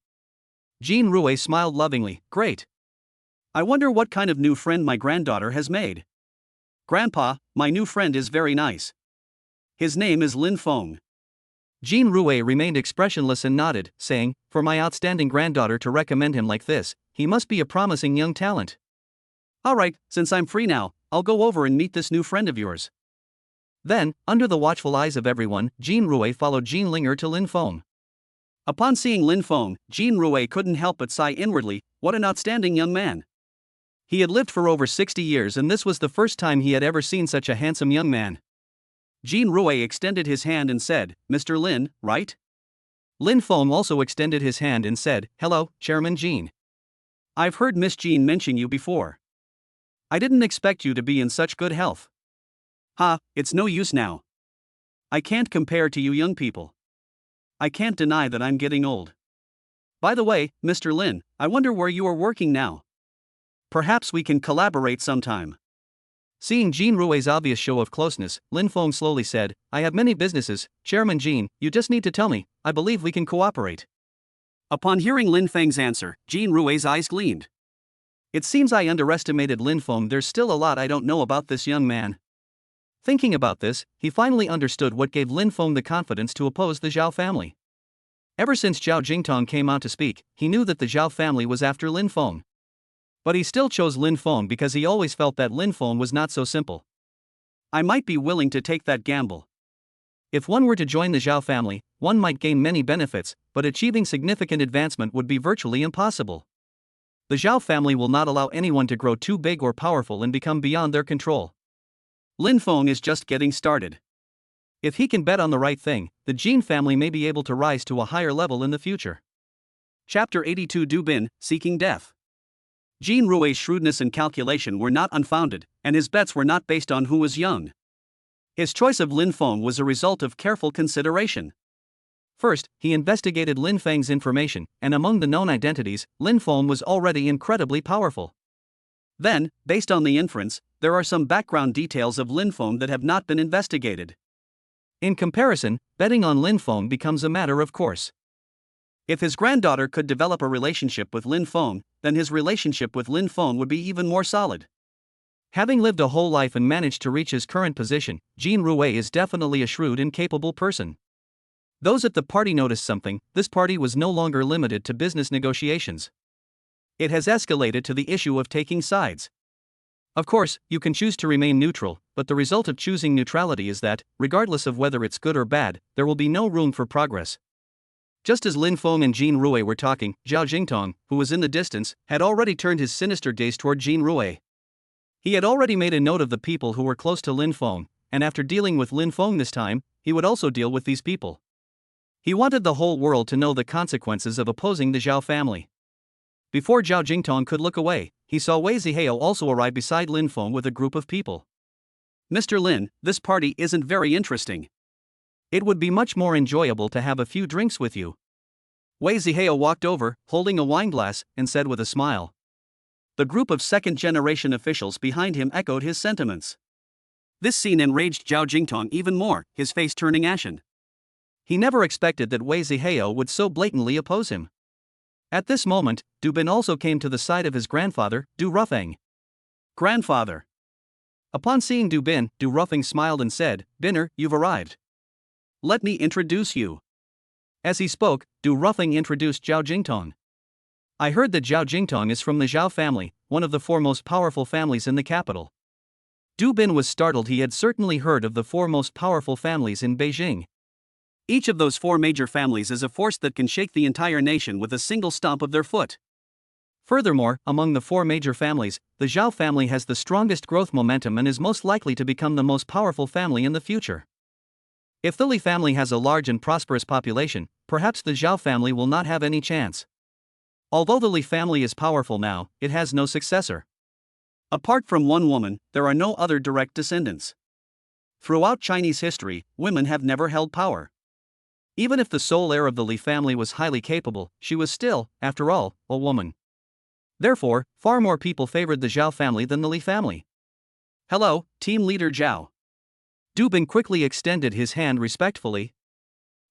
Jin Rui smiled lovingly. "Great. I wonder what kind of new friend my granddaughter has made. Grandpa, my new friend is very nice. His name is Lin Feng." Jin Rui remained expressionless and nodded, saying, "For my outstanding granddaughter to recommend him like this, he must be a promising young talent. Alright, since I'm free now, I'll go over and meet this new friend of yours." Then, under the watchful eyes of everyone, Jin Rui followed Jean Linger to Lin Feng. Upon seeing Lin Feng, Jin Rui couldn't help but sigh inwardly, what an outstanding young man. He had lived for over 60 years and this was the first time he had ever seen such a handsome young man. Jin Rui extended his hand and said, "Mr. Lin, right?" Lin Feng also extended his hand and said, "Hello, Chairman Jin. I've heard Miss Jean mention you before. I didn't expect you to be in such good health." "Ha, it's no use now. I can't compare to you young people. I can't deny that I'm getting old. By the way, Mr. Lin, I wonder where you are working now. Perhaps we can collaborate sometime." Seeing Jin Rui's obvious show of closeness, Lin Feng slowly said, "I have many businesses, Chairman Jin, you just need to tell me, I believe we can cooperate." Upon hearing Lin Feng's answer, Jin Rui's eyes gleamed. It seems I underestimated Lin Feng, there's still a lot I don't know about this young man. Thinking about this, he finally understood what gave Lin Feng the confidence to oppose the Zhao family. Ever since Zhao Jingtong came out to speak, he knew that the Zhao family was after Lin Feng. But he still chose Lin Feng because he always felt that Lin Feng was not so simple. I might be willing to take that gamble. If one were to join the Zhao family, one might gain many benefits, but achieving significant advancement would be virtually impossible. The Zhao family will not allow anyone to grow too big or powerful and become beyond their control. Lin Feng is just getting started. If he can bet on the right thing, the Jin family may be able to rise to a higher level in the future. Chapter 82 Du Bin, Seeking Death. Jin Rui's shrewdness and calculation were not unfounded, and his bets were not based on who was young. His choice of Lin Feng was a result of careful consideration. First, he investigated Lin Feng's information, and among the known identities, Lin Feng was already incredibly powerful. Then, based on the inference, there are some background details of Lin Feng that have not been investigated. In comparison, betting on Lin Feng becomes a matter of course. If his granddaughter could develop a relationship with Lin Feng, then his relationship with Lin Feng would be even more solid. Having lived a whole life and managed to reach his current position, Jean Rue is definitely a shrewd and capable person. Those at the party noticed something. This party was no longer limited to business negotiations. It has escalated to the issue of taking sides. Of course, you can choose to remain neutral, but the result of choosing neutrality is that, regardless of whether it's good or bad, there will be no room for progress. Just as Lin Feng and Jean Rue were talking, Zhao Jingtong, who was in the distance, had already turned his sinister gaze toward Jean Rue. He had already made a note of the people who were close to Lin Feng, and after dealing with Lin Feng this time, he would also deal with these people. He wanted the whole world to know the consequences of opposing the Zhao family. Before Zhao Jingtong could look away, he saw Wei Zihao also arrive beside Lin Feng with a group of people. "Mr. Lin, this party isn't very interesting. It would be much more enjoyable to have a few drinks with you." Wei Zihao walked over, holding a wineglass, and said with a smile. The group of second-generation officials behind him echoed his sentiments. This scene enraged Zhao Jingtong even more, his face turning ashen. He never expected that Wei Zihao would so blatantly oppose him. At this moment, Du Bin also came to the side of his grandfather, Du Rufeng. "Grandfather." Upon seeing Du Bin, Du Rufeng smiled and said, "Binner, you've arrived. Let me introduce you." As he spoke, Du Rufeng introduced Zhao Jingtong. "I heard that Zhao Jingtong is from the Zhao family, one of the four most powerful families in the capital." Du Bin was startled. He had certainly heard of the four most powerful families in Beijing. Each of those four major families is a force that can shake the entire nation with a single stomp of their foot. Furthermore, among the four major families, the Zhao family has the strongest growth momentum and is most likely to become the most powerful family in the future. If the Li family has a large and prosperous population, perhaps the Zhao family will not have any chance. Although the Li family is powerful now, it has no successor. Apart from one woman, there are no other direct descendants. Throughout Chinese history, women have never held power. Even if the sole heir of the Li family was highly capable, she was still, after all, a woman. Therefore, far more people favored the Zhao family than the Li family. "Hello, team leader Zhao." Du Bin quickly extended his hand respectfully.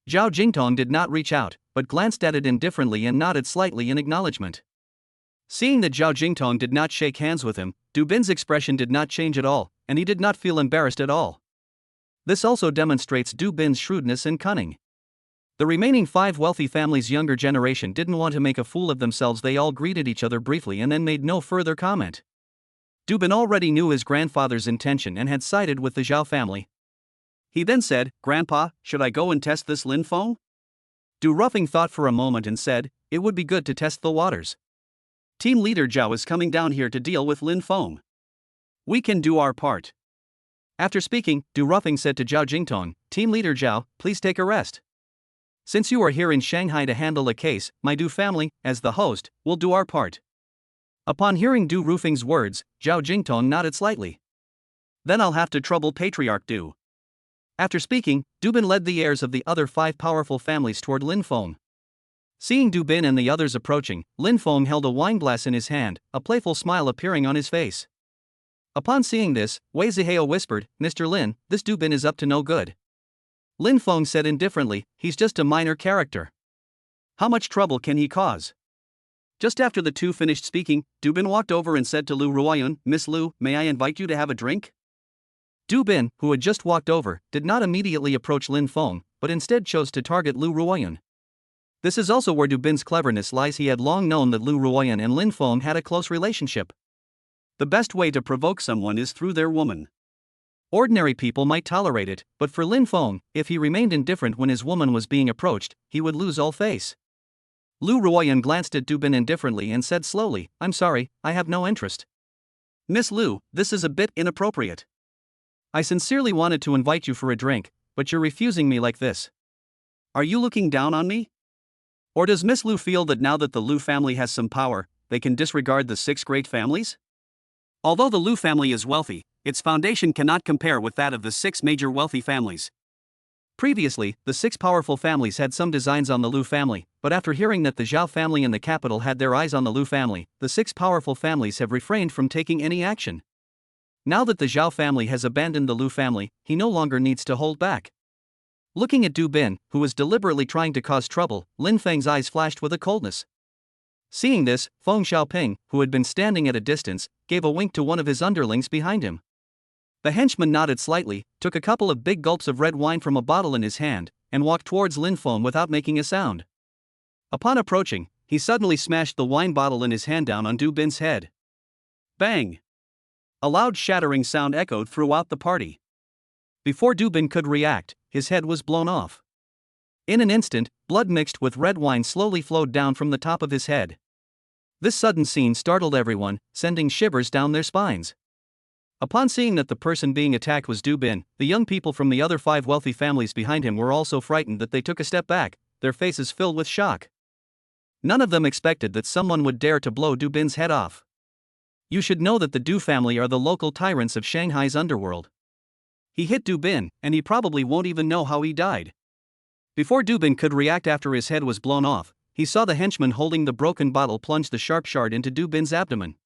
Zhao Jingtong did not reach out, but glanced at it indifferently and nodded slightly in acknowledgement. Seeing that Zhao Jingtong did not shake hands with him, Du Bin's expression did not change at all, and he did not feel embarrassed at all. This also demonstrates Du Bin's shrewdness and cunning. The remaining five wealthy families' younger generation didn't want to make a fool of themselves. They all greeted each other briefly and then made no further comment. Du Bin already knew his grandfather's intention and had sided with the Zhao family. He then said, "Grandpa, should I go and test this Lin Feng?" Du Rufeng thought for a moment and said, "It would be good to test the waters. Team leader Zhao is coming down here to deal with Lin Feng. We can do our part." After speaking, Du Rufeng said to Zhao Jingtong, "Team leader Zhao, please take a rest. Since you are here in Shanghai to handle a case, my Du family, as the host, will do our part." Upon hearing Du Rufeng's words, Zhao Jingtong nodded slightly. "Then I'll have to trouble Patriarch Du." After speaking, Du Bin led the heirs of the other five powerful families toward Lin Feng. Seeing Du Bin and the others approaching, Lin Feng held a wineglass in his hand, a playful smile appearing on his face. Upon seeing this, Wei Zihao whispered, "Mr. Lin, this Du Bin is up to no good." Lin Feng said indifferently, "He's just a minor character. How much trouble can he cause?" Just after the two finished speaking, Du Bin walked over and said to Lu Ruoyun, "Miss Lu, may I invite you to have a drink?" Du Bin, who had just walked over, did not immediately approach Lin Feng, but instead chose to target Lu Ruoyun. This is also where Du Bin's cleverness lies. He had long known that Lu Ruoyun and Lin Feng had a close relationship. The best way to provoke someone is through their woman. Ordinary people might tolerate it, but for Lin Feng, if he remained indifferent when his woman was being approached, he would lose all face. Lu Ruoyun glanced at Du Bin indifferently and said slowly, "I'm sorry, I have no interest." "Miss Lu, this is a bit inappropriate. I sincerely wanted to invite you for a drink, but you're refusing me like this. Are you looking down on me? Or does Miss Lu feel that now that the Lu family has some power, they can disregard the six great families? Although the Lu family is wealthy, its foundation cannot compare with that of the six major wealthy families. Previously, the six powerful families had some designs on the Liu family, but after hearing that the Zhao family in the capital had their eyes on the Liu family, the six powerful families have refrained from taking any action. Now that the Zhao family has abandoned the Liu family, he no longer needs to hold back. Looking at Du Bin, who was deliberately trying to cause trouble, Lin Feng's eyes flashed with a coldness. Seeing this, Feng Xiaoping, who had been standing at a distance, gave a wink to one of his underlings behind him. The henchman nodded slightly, took a couple of big gulps of red wine from a bottle in his hand, and walked towards Lin Feng without making a sound. Upon approaching, he suddenly smashed the wine bottle in his hand down on Du Bin's head. Bang! A loud shattering sound echoed throughout the party. Before Du Bin could react, his head was blown off. In an instant, blood mixed with red wine slowly flowed down from the top of his head. This sudden scene startled everyone, sending shivers down their spines. Upon seeing that the person being attacked was Du Bin, the young people from the other 5 wealthy families behind him were all so frightened that they took a step back, their faces filled with shock. None of them expected that someone would dare to blow Du Bin's head off. You should know that the Du family are the local tyrants of Shanghai's underworld. He hit Du Bin, and he probably won't even know how he died. Before Du Bin could react after his head was blown off, he saw the henchman holding the broken bottle plunge the sharp shard into Du Bin's abdomen.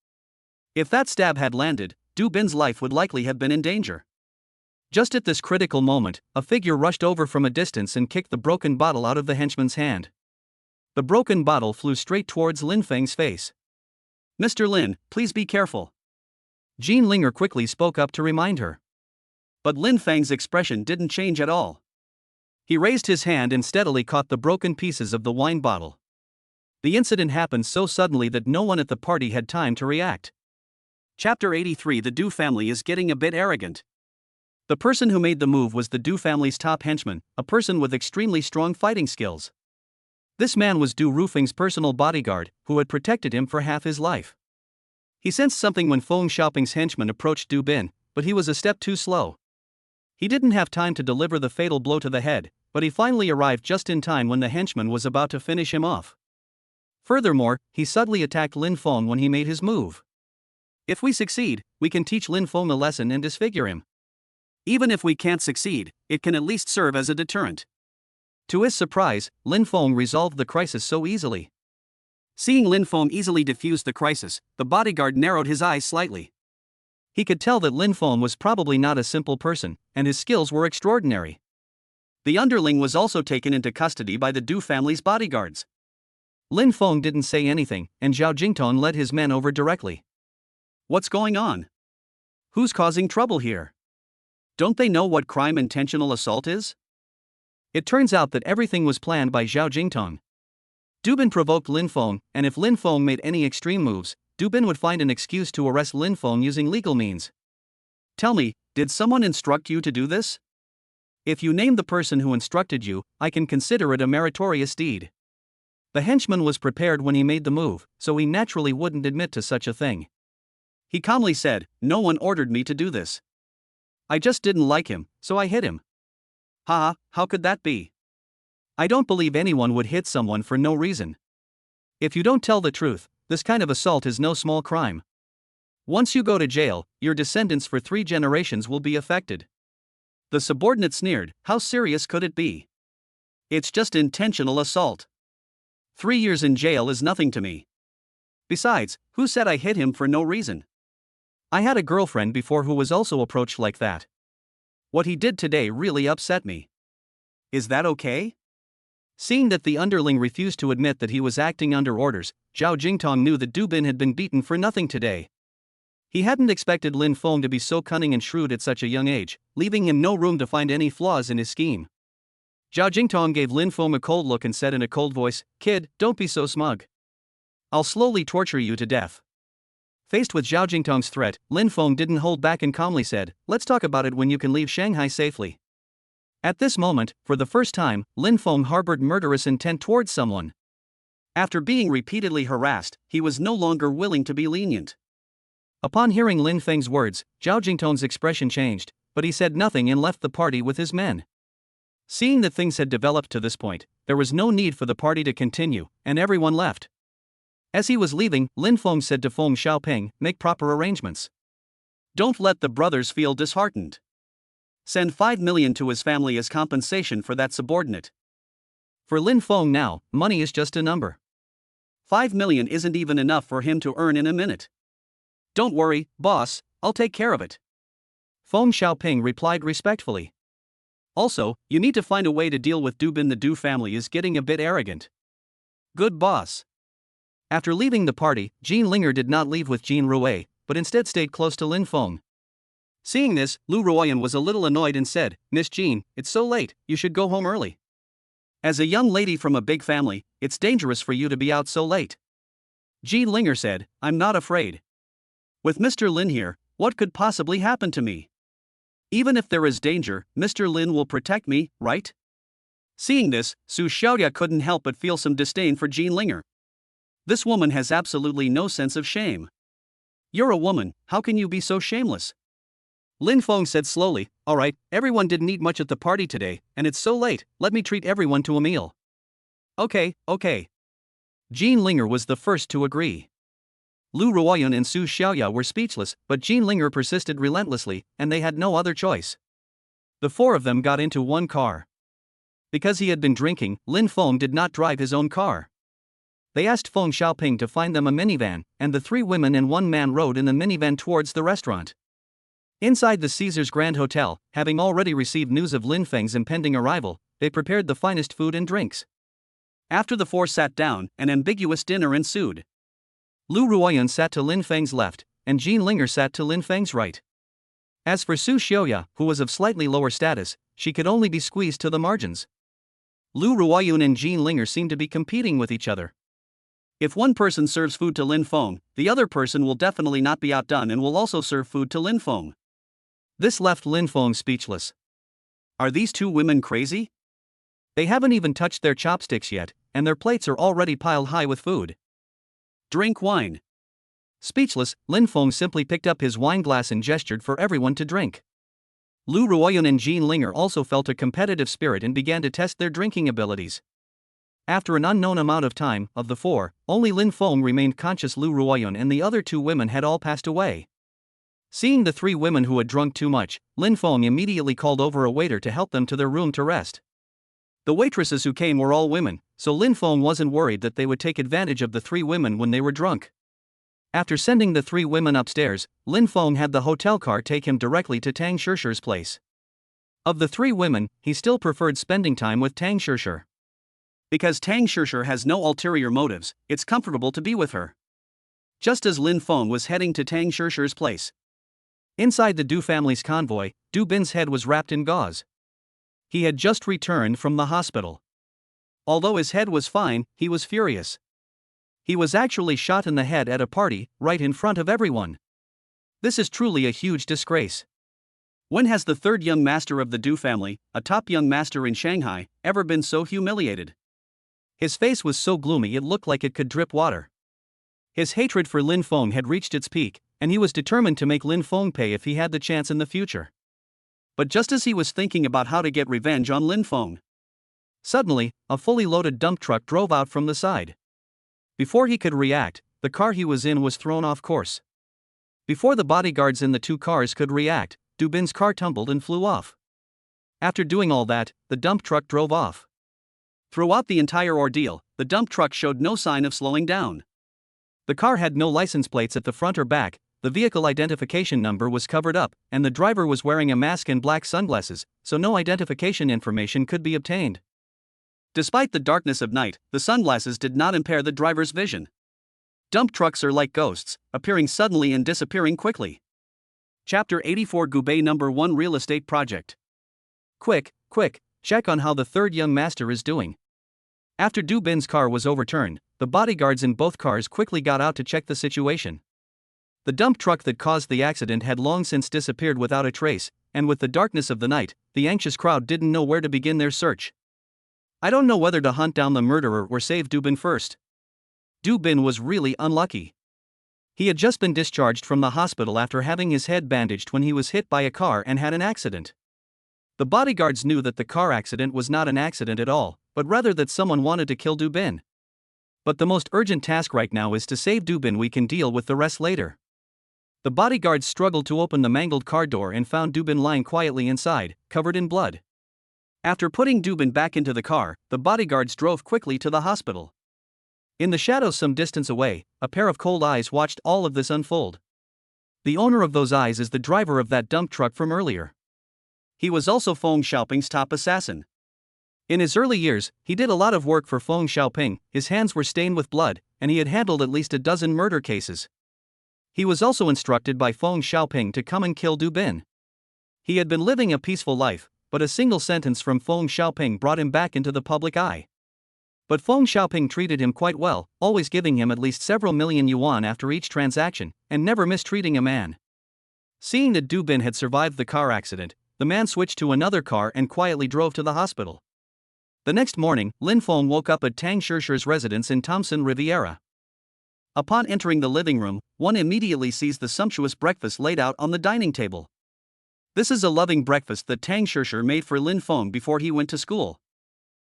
If that stab had landed, Du Bin's life would likely have been in danger. Just at this critical moment, a figure rushed over from a distance and kicked the broken bottle out of the henchman's hand. The broken bottle flew straight towards Lin Feng's face. "Mr. Lin, please be careful." Jean Linger quickly spoke up to remind her. But Lin Feng's expression didn't change at all. He raised his hand and steadily caught the broken pieces of the wine bottle. The incident happened so suddenly that no one at the party had time to react. Chapter 83. The Du family is getting a bit arrogant. The person who made the move was the Du family's top henchman, a person with extremely strong fighting skills. This man was Du Rufeng's personal bodyguard, who had protected him for half his life. He sensed something when Feng Xiaoping's henchman approached Du Bin, but he was a step too slow. He didn't have time to deliver the fatal blow to the head, but he finally arrived just in time when the henchman was about to finish him off. Furthermore, he subtly attacked Lin Feng when he made his move. If we succeed, we can teach Lin Feng a lesson and disfigure him. Even if we can't succeed, it can at least serve as a deterrent. To his surprise, Lin Feng resolved the crisis so easily. Seeing Lin Feng easily defuse the crisis, the bodyguard narrowed his eyes slightly. He could tell that Lin Feng was probably not a simple person, and his skills were extraordinary. The underling was also taken into custody by the Du family's bodyguards. Lin Feng didn't say anything, and Zhao Jingtong led his men over directly. What's going on? Who's causing trouble here? Don't they know what crime intentional assault is? It turns out that everything was planned by Zhao Jingtong. Du Bin provoked Lin Feng, and if Lin Feng made any extreme moves, Du Bin would find an excuse to arrest Lin Feng using legal means. Tell me, did someone instruct you to do this? If you name the person who instructed you, I can consider it a meritorious deed. The henchman was prepared when he made the move, so he naturally wouldn't admit to such a thing. He calmly said, "No one ordered me to do this. I just didn't like him, so I hit him." Haha, how could that be? I don't believe anyone would hit someone for no reason. If you don't tell the truth, this kind of assault is no small crime. Once you go to jail, your descendants for 3 generations will be affected. The subordinate sneered, how serious could it be? It's just intentional assault. 3 years in jail is nothing to me. Besides, who said I hit him for no reason? I had a girlfriend before who was also approached like that. What he did today really upset me. Is that okay? Seeing that the underling refused to admit that he was acting under orders, Zhao Jingtong knew that Du Bin had been beaten for nothing today. He hadn't expected Lin Feng to be so cunning and shrewd at such a young age, leaving him no room to find any flaws in his scheme. Zhao Jingtong gave Lin Feng a cold look and said in a cold voice, "Kid, don't be so smug. I'll slowly torture you to death." Faced with Zhao Jingtong's threat, Lin Feng didn't hold back and calmly said, "Let's talk about it when you can leave Shanghai safely." At this moment, for the first time, Lin Feng harbored murderous intent towards someone. After being repeatedly harassed, he was no longer willing to be lenient. Upon hearing Lin Feng's words, Zhao Jingtong's expression changed, but he said nothing and left the party with his men. Seeing that things had developed to this point, there was no need for the party to continue, and everyone left. As he was leaving, Lin Feng said to Feng Xiaoping, "Make proper arrangements. Don't let the brothers feel disheartened. Send 5 million to his family as compensation for that subordinate. For Lin Feng now, money is just a number. 5 million isn't even enough for him to earn in a minute. Don't worry, boss, I'll take care of it. Feng Xiaoping replied respectfully. Also, you need to find a way to deal with Du Bin. The Du family is getting a bit arrogant. Good boss. After leaving the party, Jean Linger did not leave with Jean Rui, but instead stayed close to Lin Feng. Seeing this, Lu Ruoyan was a little annoyed and said, Miss Jean, it's so late, you should go home early. As a young lady from a big family, it's dangerous for you to be out so late. Jean Linger said, I'm not afraid. With Mr. Lin here, what could possibly happen to me? Even if there is danger, Mr. Lin will protect me, right? Seeing this, Su Xiaoya couldn't help but feel some disdain for Jean Linger. This woman has absolutely no sense of shame. You're a woman, how can you be so shameless? Lin Feng said slowly, alright, everyone didn't eat much at the party today, and it's so late, let me treat everyone to a meal. Okay. Jean Linger was the first to agree. Lu Ruoyan and Su Xiaoya were speechless, but Jean Linger persisted relentlessly, and they had no other choice. The four of them got into one car. Because he had been drinking, Lin Feng did not drive his own car. They asked Feng Xiaoping to find them a minivan, and the three women and one man rode in the minivan towards the restaurant. Inside the Caesars Grand Hotel, having already received news of Lin Feng's impending arrival, they prepared the finest food and drinks. After the four sat down, an ambiguous dinner ensued. Lu Ruoyan sat to Lin Feng's left, and Jean Linger sat to Lin Feng's right. As for Su Xiaoya, who was of slightly lower status, she could only be squeezed to the margins. Lu Ruoyan and Jean Linger seemed to be competing with each other. If one person serves food to Lin Feng, the other person will definitely not be outdone and will also serve food to Lin Feng. This left Lin Feng speechless. Are these two women crazy? They haven't even touched their chopsticks yet, and their plates are already piled high with food. Drink wine. Speechless, Lin Feng simply picked up his wine glass and gestured for everyone to drink. Lu Ruoyan and Jean Linger also felt a competitive spirit and began to test their drinking abilities. After an unknown amount of time, of the four, only Lin Feng remained conscious. Lu Ruoyan and the other two women had all passed away. Seeing the three women who had drunk too much, Lin Feng immediately called over a waiter to help them to their room to rest. The waitresses who came were all women, so Lin Feng wasn't worried that they would take advantage of the three women when they were drunk. After sending the three women upstairs, Lin Feng had the hotel car take him directly to Tang Shishir's place. Of the three women, he still preferred spending time with Tang Shishir. Because Tang Shishir has no ulterior motives, it's comfortable to be with her. Just as Lin Feng was heading to Tang Shishir's place. Inside the Du family's convoy, Du Bin's head was wrapped in gauze. He had just returned from the hospital. Although his head was fine, he was furious. He was actually shot in the head at a party, right in front of everyone. This is truly a huge disgrace. When has the third young master of the Du family, a top young master in Shanghai, ever been so humiliated? His face was so gloomy it looked like it could drip water. His hatred for Lin Feng had reached its peak, and he was determined to make Lin Feng pay if he had the chance in the future. But just as he was thinking about how to get revenge on Lin Feng, suddenly, a fully loaded dump truck drove out from the side. Before he could react, the car he was in was thrown off course. Before the bodyguards in the two cars could react, Du Bin's car tumbled and flew off. After doing all that, the dump truck drove off. Throughout the entire ordeal, the dump truck showed no sign of slowing down. The car had no license plates at the front or back, the vehicle identification number was covered up, and the driver was wearing a mask and black sunglasses, so no identification information could be obtained. Despite the darkness of night, the sunglasses did not impair the driver's vision. Dump trucks are like ghosts, appearing suddenly and disappearing quickly. Chapter 84 Gubei No. 1 Real Estate Project. Quick, check on how the third young master is doing. After Du Bin's car was overturned, the bodyguards in both cars quickly got out to check the situation. The dump truck that caused the accident had long since disappeared without a trace, and with the darkness of the night, the anxious crowd didn't know where to begin their search. I don't know whether to hunt down the murderer or save Du Bin first. Du Bin was really unlucky. He had just been discharged from the hospital after having his head bandaged when he was hit by a car and had an accident. The bodyguards knew that the car accident was not an accident at all, but rather that someone wanted to kill Du Bin. But the most urgent task right now is to save Du Bin. We can deal with the rest later. The bodyguards struggled to open the mangled car door and found Dubin lying quietly inside, covered in blood. After putting Dubin back into the car, the bodyguards drove quickly to the hospital. In the shadows some distance away, a pair of cold eyes watched all of this unfold. The owner of those eyes is the driver of that dump truck from earlier. He was also Feng Xiaoping's top assassin. In his early years, he did a lot of work for Feng Xiaoping, his hands were stained with blood, and he had handled at least a dozen murder cases. He was also instructed by Feng Xiaoping to come and kill Dubin. He had been living a peaceful life, but a single sentence from Feng Xiaoping brought him back into the public eye. But Feng Xiaoping treated him quite well, always giving him at least several million yuan after each transaction, and never mistreating a man. Seeing that Dubin had survived the car accident, the man switched to another car and quietly drove to the hospital. The next morning, Lin Feng woke up at Tang Shishi's residence in Thompson Riviera. Upon entering the living room, one immediately sees the sumptuous breakfast laid out on the dining table. This is a loving breakfast that Tang Shishi made for Lin Feng before he went to school.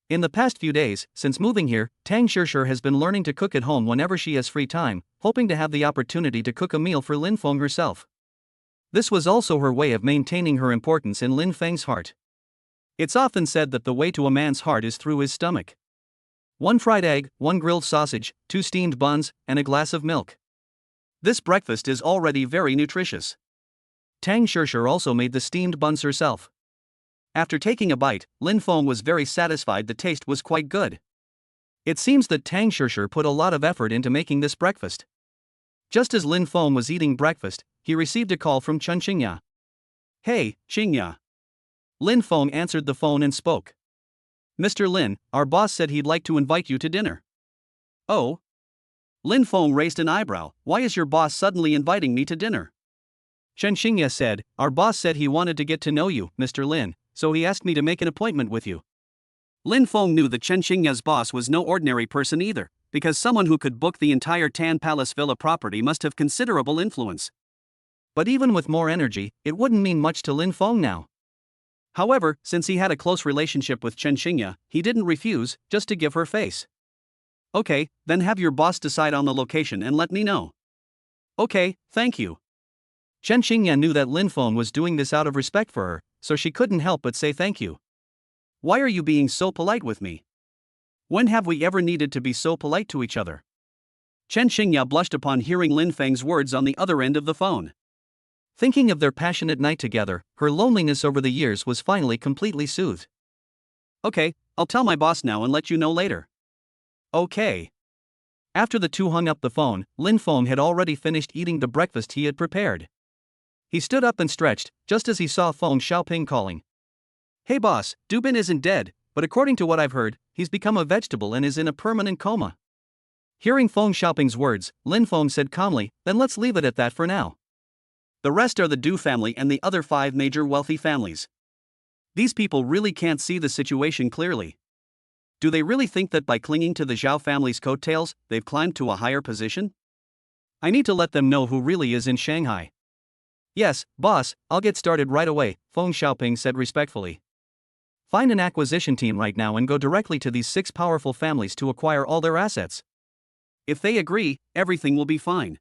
In the past few days, since moving here, Tang Shishi has been learning to cook at home whenever she has free time, hoping to have the opportunity to cook a meal for Lin Feng herself. This was also her way of maintaining her importance in Lin Feng's heart. It's often said that the way to a man's heart is through his stomach. 1 fried egg, 1 grilled sausage, 2 steamed buns, and a glass of milk. This breakfast is already very nutritious. Tang Shishi also made the steamed buns herself. After taking a bite, Lin Feng was very satisfied. The taste was quite good. It seems that Tang Shishi put a lot of effort into making this breakfast. Just as Lin Feng was eating breakfast, he received a call from Chen Qingya. "Hey, Qingya." Lin Feng answered the phone and spoke. "Mr. Lin, our boss said he'd like to invite you to dinner." "Oh?" Lin Feng raised an eyebrow. "Why is your boss suddenly inviting me to dinner?" Chen Qingya said, "Our boss said he wanted to get to know you, Mr. Lin, so he asked me to make an appointment with you." Lin Feng knew that Chen Qingya's boss was no ordinary person either, because someone who could book the entire Tan Palace Villa property must have considerable influence. But even with more energy, it wouldn't mean much to Lin Feng now. However, since he had a close relationship with Chen Qingya, he didn't refuse, just to give her face. "Okay, then have your boss decide on the location and let me know." "Okay, thank you." Chen Qingya knew that Lin Feng was doing this out of respect for her, so she couldn't help but say thank you. "Why are you being so polite with me? When have we ever needed to be so polite to each other?" Chen Qingya blushed upon hearing Lin Feng's words on the other end of the phone. Thinking of their passionate night together, her loneliness over the years was finally completely soothed. "Okay, I'll tell my boss now and let you know later." "Okay." After the two hung up the phone, Lin Feng had already finished eating the breakfast he had prepared. He stood up and stretched, just as he saw Feng Xiaoping calling. "Hey boss, Dubin isn't dead, but according to what I've heard, he's become a vegetable and is in a permanent coma." Hearing Feng Xiaoping's words, Lin Feng said calmly, "Then let's leave it at that for now. The rest are the Du family and the other 5 major wealthy families. These people really can't see the situation clearly. Do they really think that by clinging to the Zhao family's coattails, they've climbed to a higher position? I need to let them know who really is in Shanghai." "Yes, boss, I'll get started right away," Feng Xiaoping said respectfully. "Find an acquisition team right now and go directly to these 6 powerful families to acquire all their assets. If they agree, everything will be fine.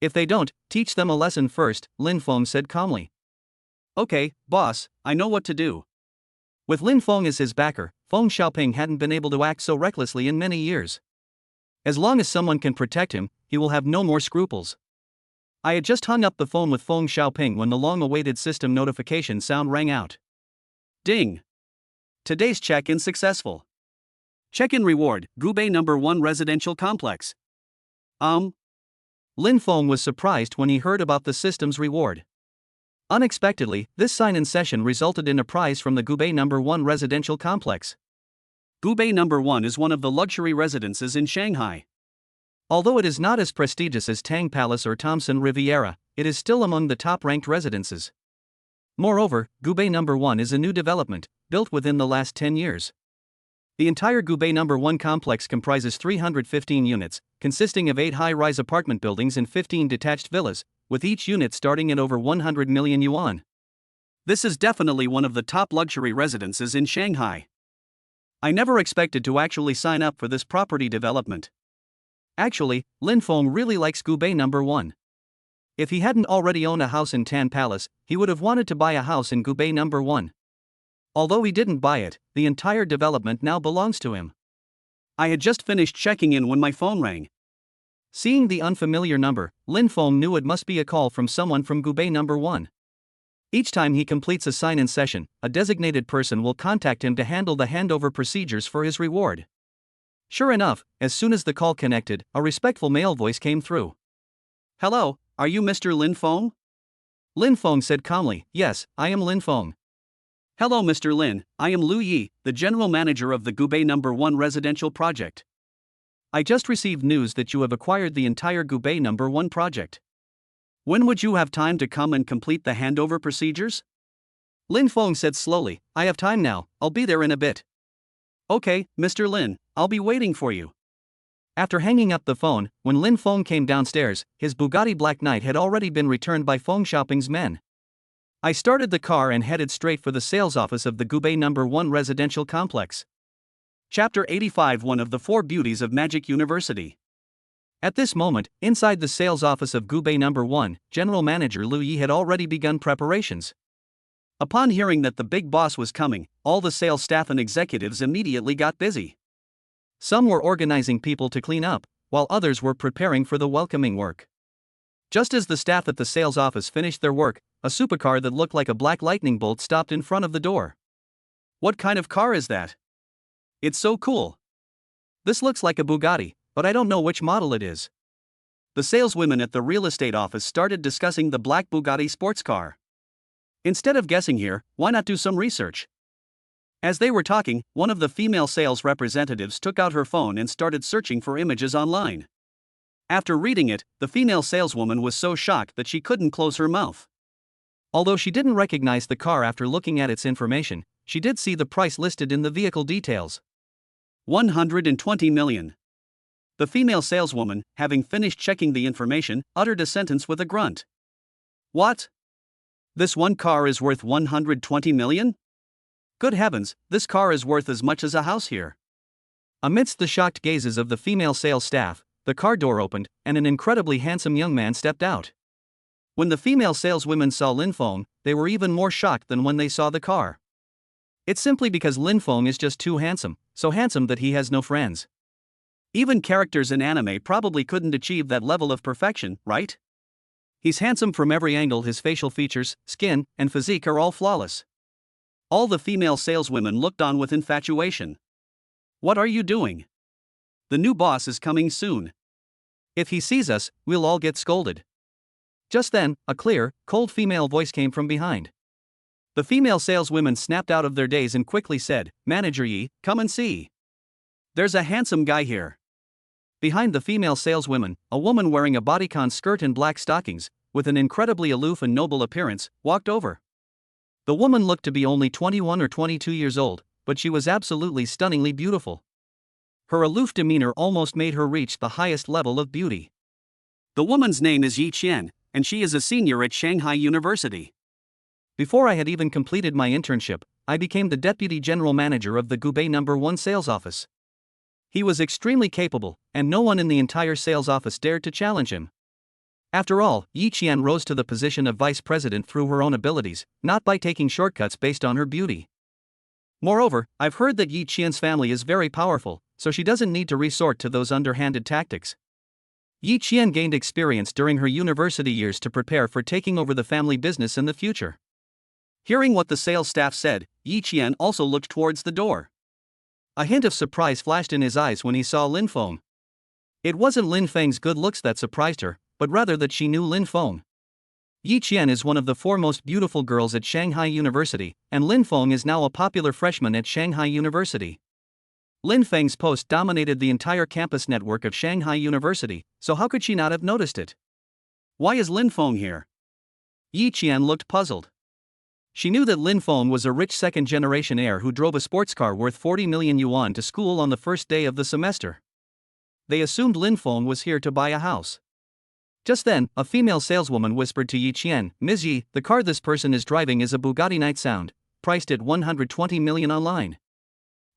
If they don't, teach them a lesson first," Lin Feng said calmly. "Okay, boss, I know what to do." With Lin Feng as his backer, Feng Xiaoping hadn't been able to act so recklessly in many years. As long as someone can protect him, he will have no more scruples. I had just hung up the phone with Feng Xiaoping when the long-awaited system notification sound rang out. Ding! Today's check-in successful. Check-in reward, Gubei number 1 residential complex. Lin Feng was surprised when he heard about the system's reward. Unexpectedly, this sign-in session resulted in a prize from the Gubei number 1 residential complex. Gubei number 1 is one of the luxury residences in Shanghai. Although it is not as prestigious as Tang Palace or Thompson Riviera, it is still among the top-ranked residences. Moreover, Gubei number 1 is a new development, built within the last 10 years. The entire Gubei number 1 complex comprises 315 units, consisting of 8 high-rise apartment buildings and 15 detached villas, with each unit starting at over 100 million yuan. This is definitely one of the top luxury residences in Shanghai. I never expected to actually sign up for this property development. Actually, Lin Feng really likes Gubei number 1. If he hadn't already owned a house in Tan Palace, he would have wanted to buy a house in Gubei number 1. Although he didn't buy it, the entire development now belongs to him. I had just finished checking in when my phone rang. Seeing the unfamiliar number, Lin Feng knew it must be a call from someone from Gubei number 1. Each time he completes a sign-in session, a designated person will contact him to handle the handover procedures for his reward. Sure enough, as soon as the call connected, a respectful male voice came through. "Hello, are you Mr. Lin Feng?" Lin Feng said calmly, "Yes, I am Lin Feng." "Hello Mr. Lin, I am Lu Yi, the general manager of the Gubei number 1 residential project. I just received news that you have acquired the entire Gubei number 1 project. When would you have time to come and complete the handover procedures?" Lin Feng said slowly, "I have time now, I'll be there in a bit." "Okay, Mr. Lin, I'll be waiting for you." After hanging up the phone, when Lin Feng came downstairs, his Bugatti Black Knight had already been returned by Feng Xiaoping's men. I started the car and headed straight for the sales office of the Gubei number 1 residential complex. Chapter 85, One of the Four Beauties of Magic University. At this moment, inside the sales office of Gubei number 1, General Manager Lu Yi had already begun preparations. Upon hearing that the big boss was coming, all the sales staff and executives immediately got busy. Some were organizing people to clean up, while others were preparing for the welcoming work. Just as the staff at the sales office finished their work, a supercar that looked like a black lightning bolt stopped in front of the door. "What kind of car is that? It's so cool. This looks like a Bugatti, but I don't know which model it is." The saleswomen at the real estate office started discussing the black Bugatti sports car. "Instead of guessing here, why not do some research?" As they were talking, one of the female sales representatives took out her phone and started searching for images online. After reading it, the female saleswoman was so shocked that she couldn't close her mouth. Although she didn't recognize the car after looking at its information, she did see the price listed in the vehicle details. 120 million. The female saleswoman, having finished checking the information, uttered a sentence with a grunt. "What? This one car is worth 120 million? Good heavens, this car is worth as much as a house here." Amidst the shocked gazes of the female sales staff, the car door opened, and an incredibly handsome young man stepped out. When the female saleswomen saw Lin Feng, they were even more shocked than when they saw the car. It's simply because Lin Feng is just too handsome, so handsome that he has no friends. Even characters in anime probably couldn't achieve that level of perfection, right? He's handsome from every angle. His facial features, skin, and physique are all flawless. All the female saleswomen looked on with infatuation. "What are you doing? The new boss is coming soon. If he sees us, we'll all get scolded." Just then, a clear, cold female voice came from behind. The female saleswomen snapped out of their daze and quickly said, "Manager Yi, come and see. There's a handsome guy here." Behind the female saleswomen, a woman wearing a bodycon skirt and black stockings, with an incredibly aloof and noble appearance, walked over. The woman looked to be only 21 or 22 years old, but she was absolutely stunningly beautiful. Her aloof demeanor almost made her reach the highest level of beauty. The woman's name is Yi Qian, and she is a senior at Shanghai University. Before I had even completed my internship, I became the deputy general manager of the Gubei number 1 sales office. He was extremely capable, and no one in the entire sales office dared to challenge him. After all, Yi Qian rose to the position of vice president through her own abilities, not by taking shortcuts based on her beauty. Moreover, I've heard that Yi Qian's family is very powerful, so she doesn't need to resort to those underhanded tactics. Yi Qian gained experience during her university years to prepare for taking over the family business in the future. Hearing what the sales staff said, Yi Qian also looked towards the door. A hint of surprise flashed in his eyes when he saw Lin Feng. It wasn't Lin Feng's good looks that surprised her, but rather that she knew Lin Feng. Yi Qian is one of the 4 most beautiful girls at Shanghai University, and Lin Feng is now a popular freshman at Shanghai University. Lin Feng's post dominated the entire campus network of Shanghai University, so how could she not have noticed it? "Why is Lin Feng here?" Yi Qian looked puzzled. She knew that Lin Feng was a rich second-generation heir who drove a sports car worth 40 million yuan to school on the first day of the semester. They assumed Lin Feng was here to buy a house. Just then, a female saleswoman whispered to Yi Qian, "Ms. Yi, the car this person is driving is a Bugatti Night Sound, priced at 120 million online."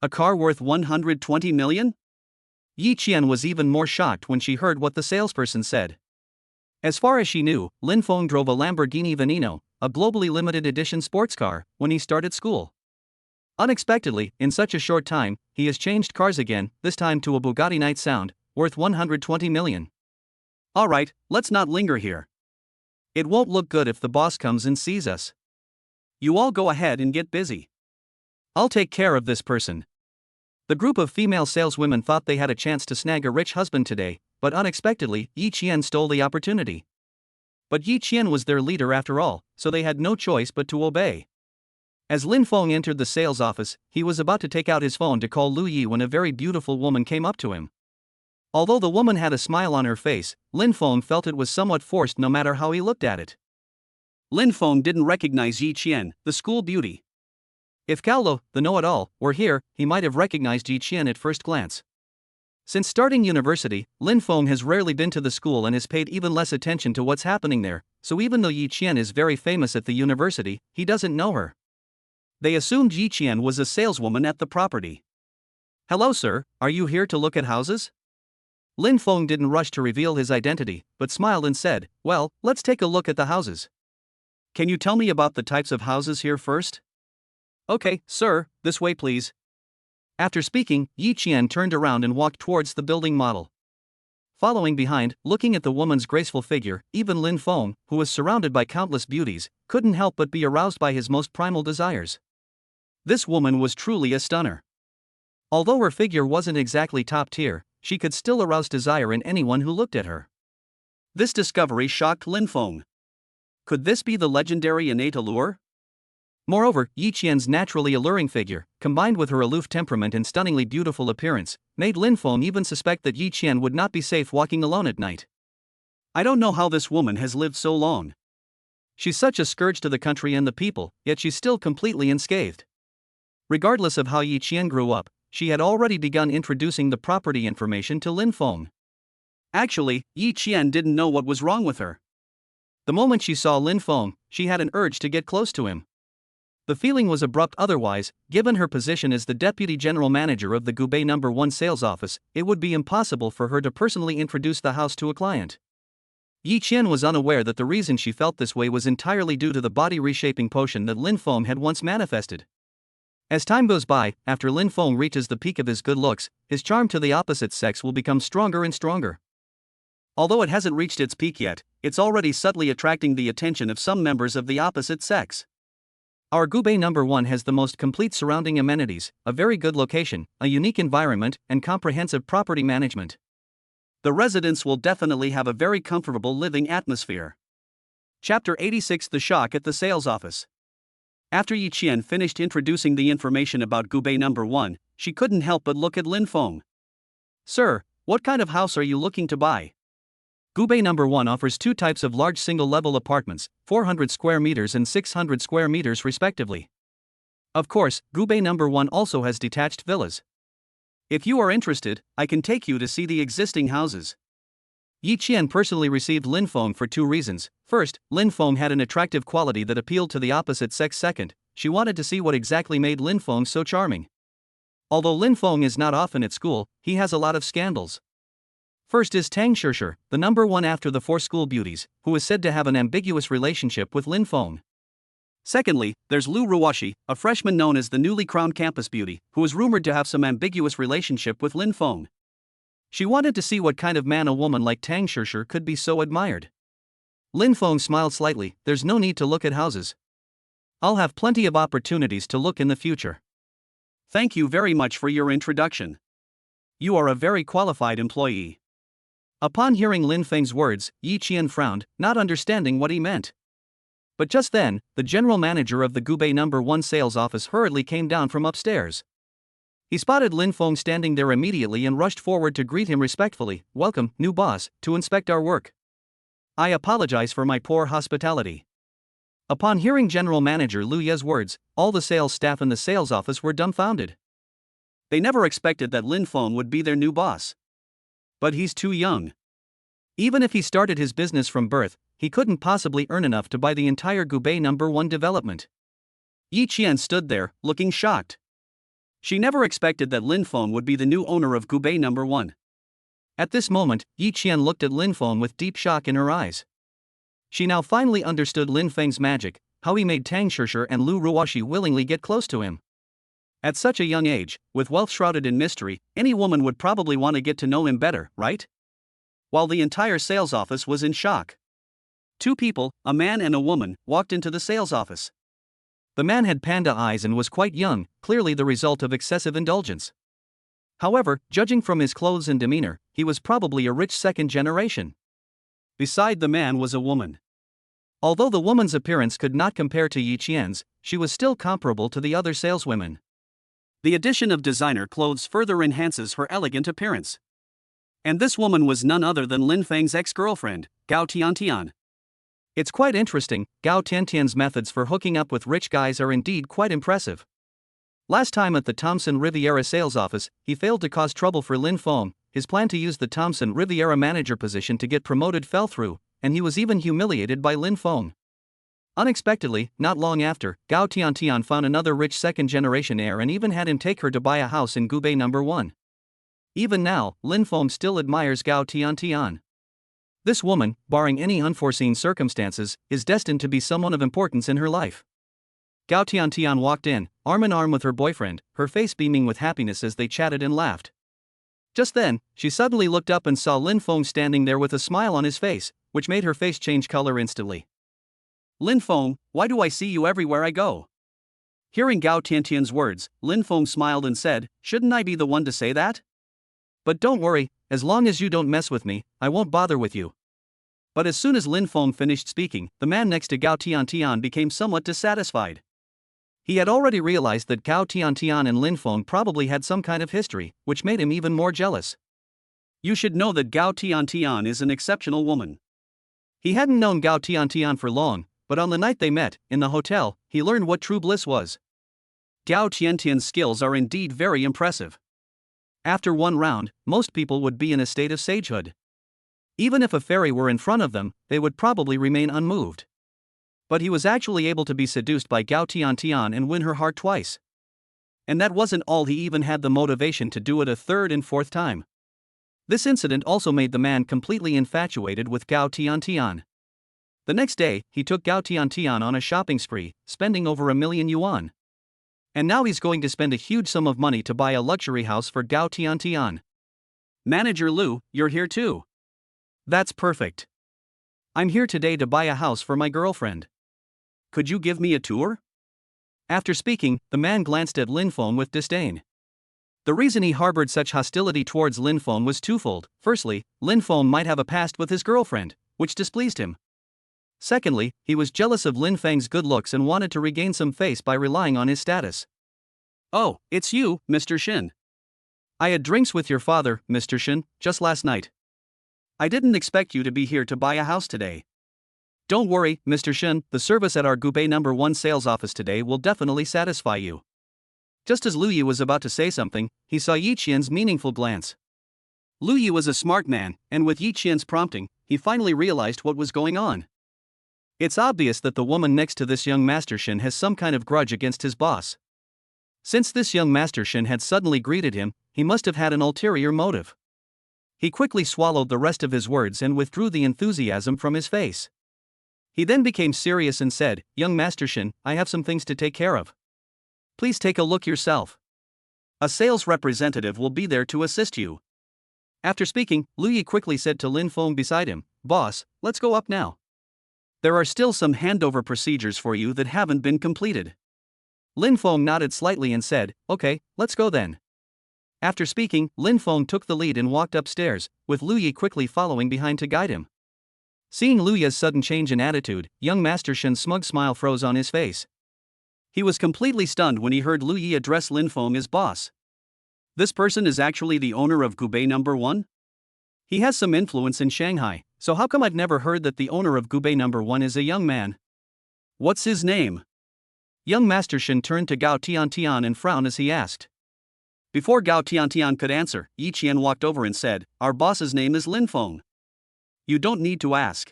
"A car worth 120 million? Yi Qian was even more shocked when she heard what the salesperson said. As far as she knew, Lin Feng drove a Lamborghini Veneno, a globally limited edition sports car, when he started school. Unexpectedly, in such a short time, he has changed cars again, this time to a Bugatti Night Sound, worth 120 million. Alright, let's not linger here. It won't look good if the boss comes and sees us. You all go ahead and get busy. I'll take care of this person. The group of female saleswomen thought they had a chance to snag a rich husband today, but unexpectedly, Yi Qian stole the opportunity. But Yi Qian was their leader after all, so they had no choice but to obey. As Lin Feng entered the sales office, he was about to take out his phone to call Lu Yi when a very beautiful woman came up to him. Although the woman had a smile on her face, Lin Feng felt it was somewhat forced no matter how he looked at it. Lin Feng didn't recognize Yi Qian, the school beauty. If Cao, the know-it-all, were here, he might have recognized Yi Qian at first glance. Since starting university, Lin Feng has rarely been to the school and has paid even less attention to what's happening there, so even though Yi Qian is very famous at the university, he doesn't know her. They assumed Yi Qian was a saleswoman at the property. Hello sir, are you here to look at houses? Lin Feng didn't rush to reveal his identity, but smiled and said, well, let's take a look at the houses. Can you tell me about the types of houses here first? Okay, sir, this way please. After speaking, Yi Qian turned around and walked towards the building model. Following behind, looking at the woman's graceful figure, even Lin Feng, who was surrounded by countless beauties, couldn't help but be aroused by his most primal desires. This woman was truly a stunner. Although her figure wasn't exactly top tier, she could still arouse desire in anyone who looked at her. This discovery shocked Lin Feng. Could this be the legendary innate allure? Moreover, Yi Qian's naturally alluring figure, combined with her aloof temperament and stunningly beautiful appearance, made Lin Feng even suspect that Yi Qian would not be safe walking alone at night. I don't know how this woman has lived so long. She's such a scourge to the country and the people, yet she's still completely unscathed. Regardless of how Yi Qian grew up, she had already begun introducing the property information to Lin Feng. Actually, Yi Qian didn't know what was wrong with her. The moment she saw Lin Feng, she had an urge to get close to him. The feeling was abrupt otherwise, given her position as the deputy general manager of the Gubei No. 1 sales office, it would be impossible for her to personally introduce the house to a client. Yi Qian was unaware that the reason she felt this way was entirely due to the body reshaping potion that Lin Feng had once manifested. As time goes by, after Lin Feng reaches the peak of his good looks, his charm to the opposite sex will become stronger and stronger. Although it hasn't reached its peak yet, it's already subtly attracting the attention of some members of the opposite sex. Our Gubei No. 1 has the most complete surrounding amenities, a very good location, a unique environment, and comprehensive property management. The residents will definitely have a very comfortable living atmosphere. Chapter 86: The Shock at the Sales Office. After Yi Qian finished introducing the information about Gubei No. 1, she couldn't help but look at Lin Feng. Sir, what kind of house are you looking to buy? Gubei No. 1 offers two types of large single-level apartments, 400 square meters and 600 square meters respectively. Of course, Gubei No. 1 also has detached villas. If you are interested, I can take you to see the existing houses. Yi Qian personally received Lin Feng for two reasons. First, Lin Feng had an attractive quality that appealed to the opposite sex. Second, she wanted to see what exactly made Lin Feng so charming. Although Lin Feng is not often at school, he has a lot of scandals. First is Tang Shishir, the No. 1 after the four school beauties, who is said to have an ambiguous relationship with Lin Feng. Secondly, there's Lu Ruoshi, a freshman known as the newly crowned campus beauty, who is rumored to have some ambiguous relationship with Lin Feng. She wanted to see what kind of man a woman like Tang Shishir could be so admired. Lin Feng smiled slightly. There's no need to look at houses. I'll have plenty of opportunities to look in the future. Thank you very much for your introduction. You are a very qualified employee. Upon hearing Lin Feng's words, Yi Qian frowned, not understanding what he meant. But just then, the general manager of the Gubei No. 1 sales office hurriedly came down from upstairs. He spotted Lin Feng standing there immediately and rushed forward to greet him respectfully. Welcome, new boss, to inspect our work. I apologize for my poor hospitality. Upon hearing General Manager Lu Ye's words, all the sales staff in the sales office were dumbfounded. They never expected that Lin Feng would be their new boss. But he's too young. Even if he started his business from birth, he couldn't possibly earn enough to buy the entire Gubei No. 1 development. Yi Qian stood there, looking shocked. She never expected that Lin Feng would be the new owner of Gubei No. 1. At this moment, Yi Qian looked at Lin Feng with deep shock in her eyes. She now finally understood Lin Feng's magic, how he made Tang Shishir and Lu Ruoxi willingly get close to him. At such a young age, with wealth shrouded in mystery, any woman would probably want to get to know him better, right? While the entire sales office was in shock. Two people, a man and a woman, walked into the sales office. The man had panda eyes and was quite young, clearly the result of excessive indulgence. However, judging from his clothes and demeanor, he was probably a rich second generation. Beside the man was a woman. Although the woman's appearance could not compare to Yi Qian's, she was still comparable to the other saleswomen. The addition of designer clothes further enhances her elegant appearance. And this woman was none other than Lin Feng's ex-girlfriend, Gao Tiantian. It's quite interesting, Gao Tiantian's methods for hooking up with rich guys are indeed quite impressive. Last time at the Thomson Riviera sales office, he failed to cause trouble for Lin Feng. His plan to use the Thomson Riviera manager position to get promoted fell through, and he was even humiliated by Lin Feng. Unexpectedly, not long after, Gao Tiantian found another rich second-generation heir and even had him take her to buy a house in Gubei No. 1. Even now, Lin Feng still admires Gao Tiantian. This woman, barring any unforeseen circumstances, is destined to be someone of importance in her life. Gao Tiantian walked in, arm in arm with her boyfriend, her face beaming with happiness as they chatted and laughed. Just then, she suddenly looked up and saw Lin Feng standing there with a smile on his face, which made her face change color instantly. Lin Feng, why do I see you everywhere I go? Hearing Gao Tiantian's words, Lin Feng smiled and said, shouldn't I be the one to say that? But don't worry, as long as you don't mess with me, I won't bother with you. But as soon as Lin Feng finished speaking, the man next to Gao Tiantian became somewhat dissatisfied. He had already realized that Gao Tiantian and Lin Feng probably had some kind of history, which made him even more jealous. You should know that Gao Tiantian is an exceptional woman. He hadn't known Gao Tiantian for long, but on the night they met, in the hotel, he learned what true bliss was. Gao Tiantian's skills are indeed very impressive. After one round, most people would be in a state of sagehood. Even if a fairy were in front of them, they would probably remain unmoved. But he was actually able to be seduced by Gao Tiantian and win her heart twice. And that wasn't all, he even had the motivation to do it a third and fourth time. This incident also made the man completely infatuated with Gao Tiantian. The next day, he took Gao Tiantian on a shopping spree, spending over 1,000,000 yuan. And now he's going to spend a huge sum of money to buy a luxury house for Gao Tiantian. Manager Lu, you're here too. That's perfect. I'm here today to buy a house for my girlfriend. Could you give me a tour? After speaking, the man glanced at Lin Feng with disdain. The reason he harbored such hostility towards Lin Feng was twofold. Firstly, Lin Feng might have a past with his girlfriend, which displeased him. Secondly, he was jealous of Lin Feng's good looks and wanted to regain some face by relying on his status. Oh, it's you, Mr. Shin. I had drinks with your father, Mr. Shin, just last night. I didn't expect you to be here to buy a house today. Don't worry, Mr. Shin, the service at our Gubei No. 1 sales office today will definitely satisfy you. Just as Lu Yi was about to say something, he saw Yi Qian's meaningful glance. Lu Yi was a smart man, and with Yi Qian's prompting, he finally realized what was going on. It's obvious that the woman next to this young Master Shin has some kind of grudge against his boss. Since this young Master Shin had suddenly greeted him, he must have had an ulterior motive. He quickly swallowed the rest of his words and withdrew the enthusiasm from his face. He then became serious and said, Young Master Shin, I have some things to take care of. Please take a look yourself. A sales representative will be there to assist you. After speaking, Lu Yi quickly said to Lin Feng beside him, Boss, let's go up now. There are still some handover procedures for you that haven't been completed. Lin Feng nodded slightly and said, Okay, let's go then. After speaking, Lin Feng took the lead and walked upstairs, with Lu Yi quickly following behind to guide him. Seeing Lu Yi's sudden change in attitude, young Master Shin's smug smile froze on his face. He was completely stunned when he heard Lu Yi address Lin Feng as boss. This person is actually the owner of Gubei No. 1? He has some influence in Shanghai, so how come I've never heard that the owner of Gubei No. 1 is a young man? What's his name? Young Master Shin turned to Gao Tiantian and frowned as he asked. Before Gao Tiantian could answer, Yi Qian walked over and said, Our boss's name is Lin Feng. You don't need to ask.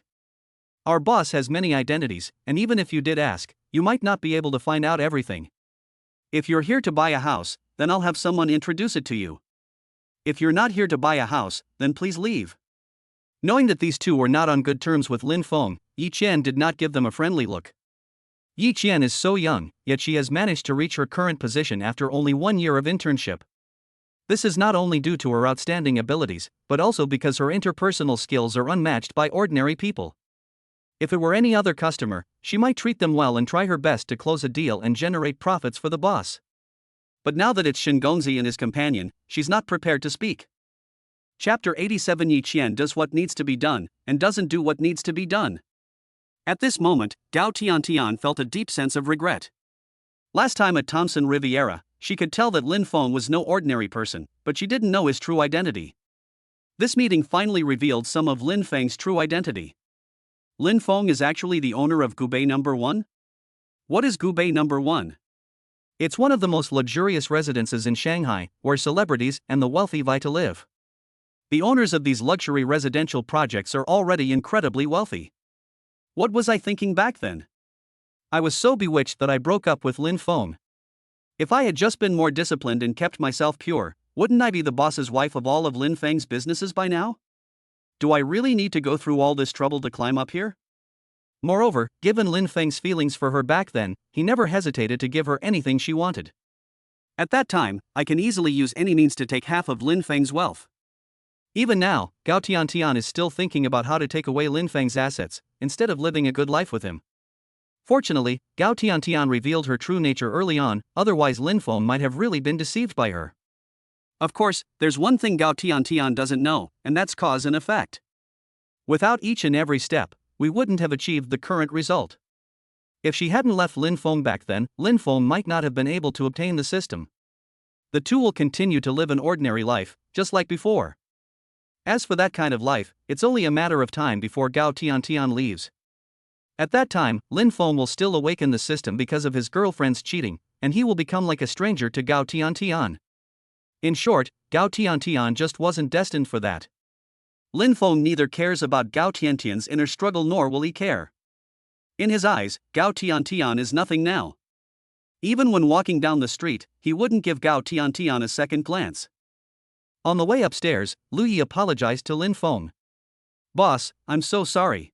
Our boss has many identities, and even if you did ask, you might not be able to find out everything. If you're here to buy a house, then I'll have someone introduce it to you. If you're not here to buy a house, then please leave. Knowing that these two were not on good terms with Lin Feng, Yi Qian did not give them a friendly look. Yi Qian is so young, yet she has managed to reach her current position after only 1 year of internship. This is not only due to her outstanding abilities, but also because her interpersonal skills are unmatched by ordinary people. If it were any other customer, she might treat them well and try her best to close a deal and generate profits for the boss. But now that it's Shin Gongzi and his companion, she's not prepared to speak. Chapter 87. Yi Qian does what needs to be done, and doesn't do what needs to be done. At this moment, Gao Tiantian felt a deep sense of regret. Last time at Thomson Riviera, she could tell that Lin Feng was no ordinary person, but she didn't know his true identity. This meeting finally revealed some of Lin Feng's true identity. Lin Feng is actually the owner of Gubei No. 1? What is Gubei No. 1? It's one of the most luxurious residences in Shanghai, where celebrities and the wealthy vie to live. The owners of these luxury residential projects are already incredibly wealthy. What was I thinking back then? I was so bewitched that I broke up with Lin Feng. If I had just been more disciplined and kept myself pure, wouldn't I be the boss's wife of all of Lin Feng's businesses by now? Do I really need to go through all this trouble to climb up here? Moreover, given Lin Feng's feelings for her back then, he never hesitated to give her anything she wanted. At that time, I can easily use any means to take half of Lin Feng's wealth. Even now, Gao Tiantian is still thinking about how to take away Lin Feng's assets, instead of living a good life with him. Fortunately, Gao Tiantian revealed her true nature early on, otherwise Lin Feng might have really been deceived by her. Of course, there's one thing Gao Tiantian doesn't know, and that's cause and effect. Without each and every step, we wouldn't have achieved the current result. If she hadn't left Lin Feng back then, Lin Feng might not have been able to obtain the system. The two will continue to live an ordinary life, just like before. As for that kind of life, it's only a matter of time before Gao Tiantian leaves. At that time, Lin Feng will still awaken the system because of his girlfriend's cheating, and he will become like a stranger to Gao Tiantian. In short, Gao Tiantian just wasn't destined for that. Lin Feng neither cares about Gao Tiantian's inner struggle nor will he care. In his eyes, Gao Tiantian is nothing now. Even when walking down the street, he wouldn't give Gao Tiantian a second glance. On the way upstairs, Lu Yi apologized to Lin Feng. "Boss, I'm so sorry.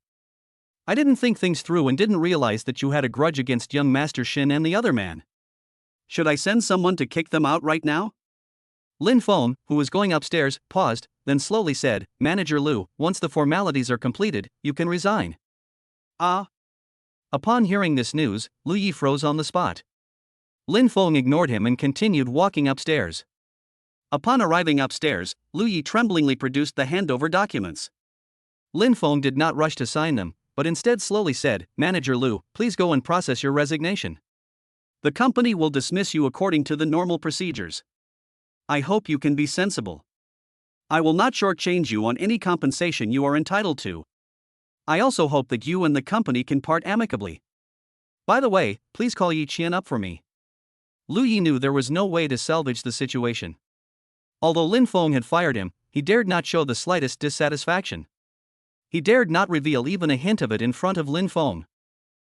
I didn't think things through and didn't realize that you had a grudge against young Master Shin and the other man. Should I send someone to kick them out right now?" Lin Feng, who was going upstairs, paused, then slowly said, "Manager Lu, once the formalities are completed, you can resign." Ah. Upon hearing this news, Lu Yi froze on the spot. Lin Feng ignored him and continued walking upstairs. Upon arriving upstairs, Lu Yi tremblingly produced the handover documents. Lin Feng did not rush to sign them, but instead slowly said, "Manager Lu, please go and process your resignation. The company will dismiss you according to the normal procedures. I hope you can be sensible. I will not shortchange you on any compensation you are entitled to. I also hope that you and the company can part amicably. By the way, please call Yi Qian up for me." Lu Yi knew there was no way to salvage the situation. Although Lin Feng had fired him, he dared not show the slightest dissatisfaction. He dared not reveal even a hint of it in front of Lin Feng.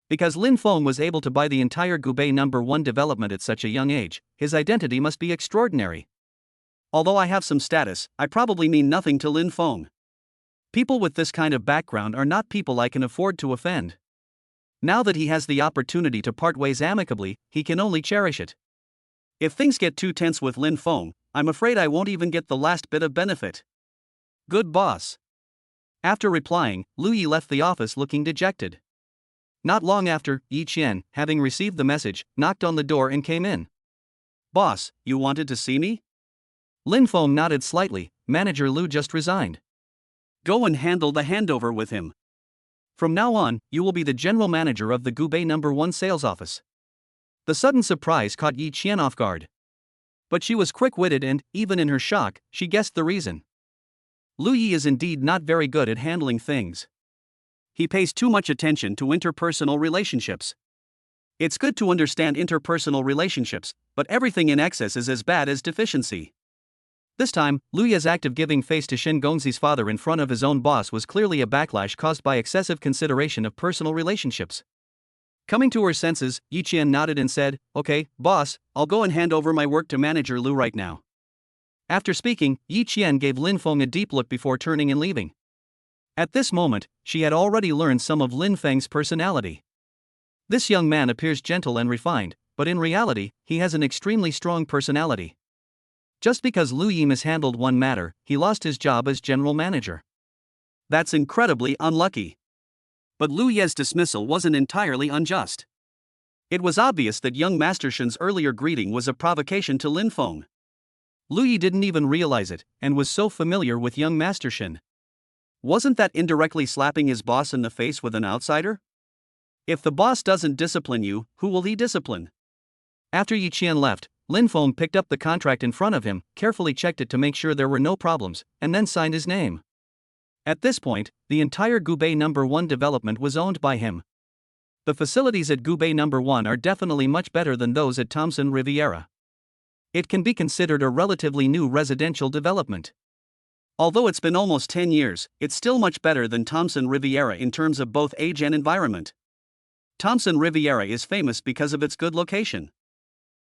Because Lin Feng was able to buy the entire Gubei No. 1 development at such a young age, his identity must be extraordinary. Although I have some status, I probably mean nothing to Lin Feng. People with this kind of background are not people I can afford to offend. Now that he has the opportunity to part ways amicably, he can only cherish it. If things get too tense with Lin Feng, I'm afraid I won't even get the last bit of benefit. Good boss. After replying, Lu Yi left the office looking dejected. Not long after, Yi Qian, having received the message, knocked on the door and came in. "Boss, you wanted to see me?" Lin Feng nodded slightly. "Manager Lu just resigned. Go and handle the handover with him. From now on, you will be the general manager of the Gubei No. 1 sales office." The sudden surprise caught Yi Qian off guard. But she was quick-witted and, even in her shock, she guessed the reason. Lu Yi is indeed not very good at handling things. He pays too much attention to interpersonal relationships. It's good to understand interpersonal relationships, but everything in excess is as bad as deficiency. This time, Lu Yi's act of giving face to Shin Gongzi's father in front of his own boss was clearly a backlash caused by excessive consideration of personal relationships. Coming to her senses, Yi Qian nodded and said, "Okay, boss, I'll go and hand over my work to Manager Lu right now." After speaking, Yi Qian gave Lin Feng a deep look before turning and leaving. At this moment, she had already learned some of Lin Feng's personality. This young man appears gentle and refined, but in reality, he has an extremely strong personality. Just because Lu Yi mishandled one matter, he lost his job as general manager. That's incredibly unlucky. But Lu Ye's dismissal wasn't entirely unjust. It was obvious that young Master Shen's earlier greeting was a provocation to Lin Feng. Lu Yi didn't even realize it, and was so familiar with young Master Shen. Wasn't that indirectly slapping his boss in the face with an outsider? If the boss doesn't discipline you, who will he discipline? After Yi Qian left, Lin Feng picked up the contract in front of him, carefully checked it to make sure there were no problems, and then signed his name. At this point, the entire Gubei No. 1 development was owned by him. The facilities at Gubei No. 1 are definitely much better than those at Thompson Riviera. It can be considered a relatively new residential development. Although it's been almost 10 years, it's still much better than Thompson Riviera in terms of both age and environment. Thompson Riviera is famous because of its good location.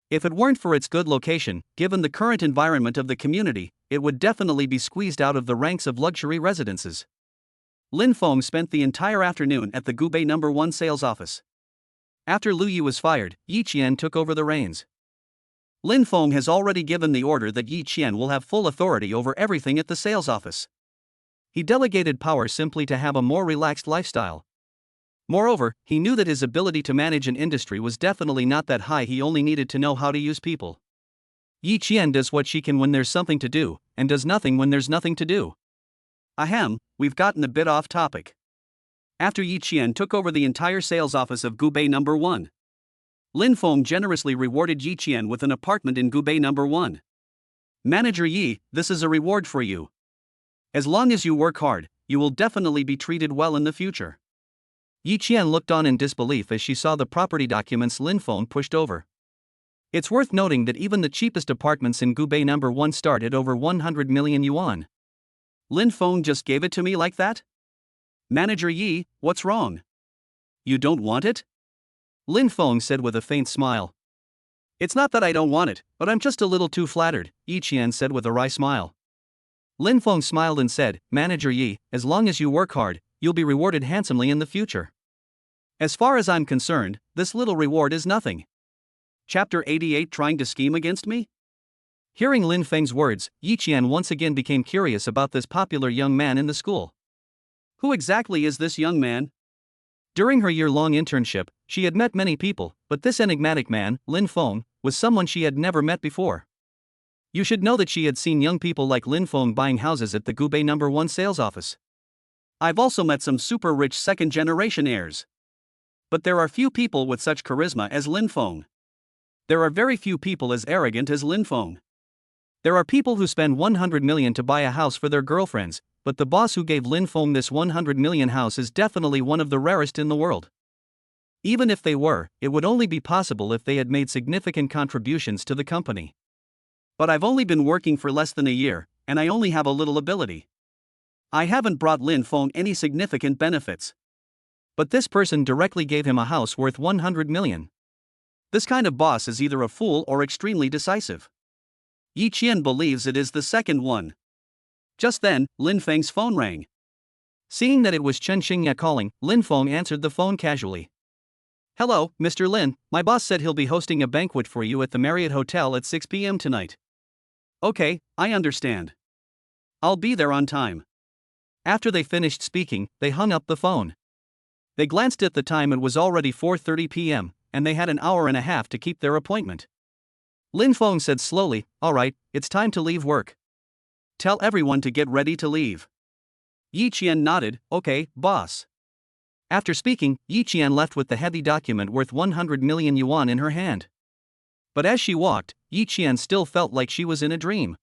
If it weren't for its good location, given the current environment of the community, it would definitely be squeezed out of the ranks of luxury residences. Lin Feng spent the entire afternoon at the Gubei No. 1 sales office. After Lu Yi was fired, Yi Qian took over the reins. Lin Feng has already given the order that Yi Qian will have full authority over everything at the sales office. He delegated power simply to have a more relaxed lifestyle. Moreover, he knew that his ability to manage an industry was definitely not that high, he only needed to know how to use people. Yi Qian does what she can when there's something to do, and does nothing when there's nothing to do. Ahem, we've gotten a bit off topic. After Yi Qian took over the entire sales office of Gubei No. 1, Lin Feng generously rewarded Yi Qian with an apartment in Gubei No. 1. Manager Yi, this is a reward for you. As long as you work hard, you will definitely be treated well in the future. Yi Qian looked on in disbelief as she saw the property documents Lin Feng pushed over. It's worth noting that even the cheapest apartments in Gubei No. 1 start at over 100 million yuan. Lin Feng just gave it to me like that? Manager Yi, what's wrong? You don't want it? Lin Feng said with a faint smile. It's not that I don't want it, but I'm just a little too flattered, Yi Qian said with a wry smile. Lin Feng smiled and said, Manager Yi, as long as you work hard, you'll be rewarded handsomely in the future. As far as I'm concerned, this little reward is nothing. Chapter 88 Trying to scheme against me? Hearing Lin Feng's words, Yi Qian once again became curious about this popular young man in the school. Who exactly is this young man? During her year-long internship, she had met many people, but this enigmatic man, Lin Feng, was someone she had never met before. You should know that she had seen young people like Lin Feng buying houses at the Gubei No. 1 sales office. I've also met some super-rich second-generation heirs. But there are few people with such charisma as Lin Feng. There are very few people as arrogant as Lin Feng. There are people who spend 100 million to buy a house for their girlfriends, but the boss who gave Lin Feng this 100 million house is definitely one of the rarest in the world. Even if they were, it would only be possible if they had made significant contributions to the company. But I've only been working for less than a year, and I only have a little ability. I haven't brought Lin Feng any significant benefits. But this person directly gave him a house worth 100 million. This kind of boss is either a fool or extremely decisive. Yi Qian believes it is the second one. Just then, Lin Feng's phone rang. Seeing that it was Chen Xingya calling, Lin Feng answered the phone casually. Hello, Mr. Lin, my boss said he'll be hosting a banquet for you at the Marriott Hotel at 6 p.m. tonight. Okay, I understand. I'll be there on time. After they finished speaking, they hung up the phone. They glanced at the time, it was already 4:30 p.m., and they had an hour and a half to keep their appointment. Lin Feng said slowly, all right, it's time to leave work. Tell everyone to get ready to leave. Yi Qian nodded, okay, boss. After speaking, Yi Qian left with the heavy document worth 100 million yuan in her hand. But as she walked, Yi Qian still felt like she was in a dream.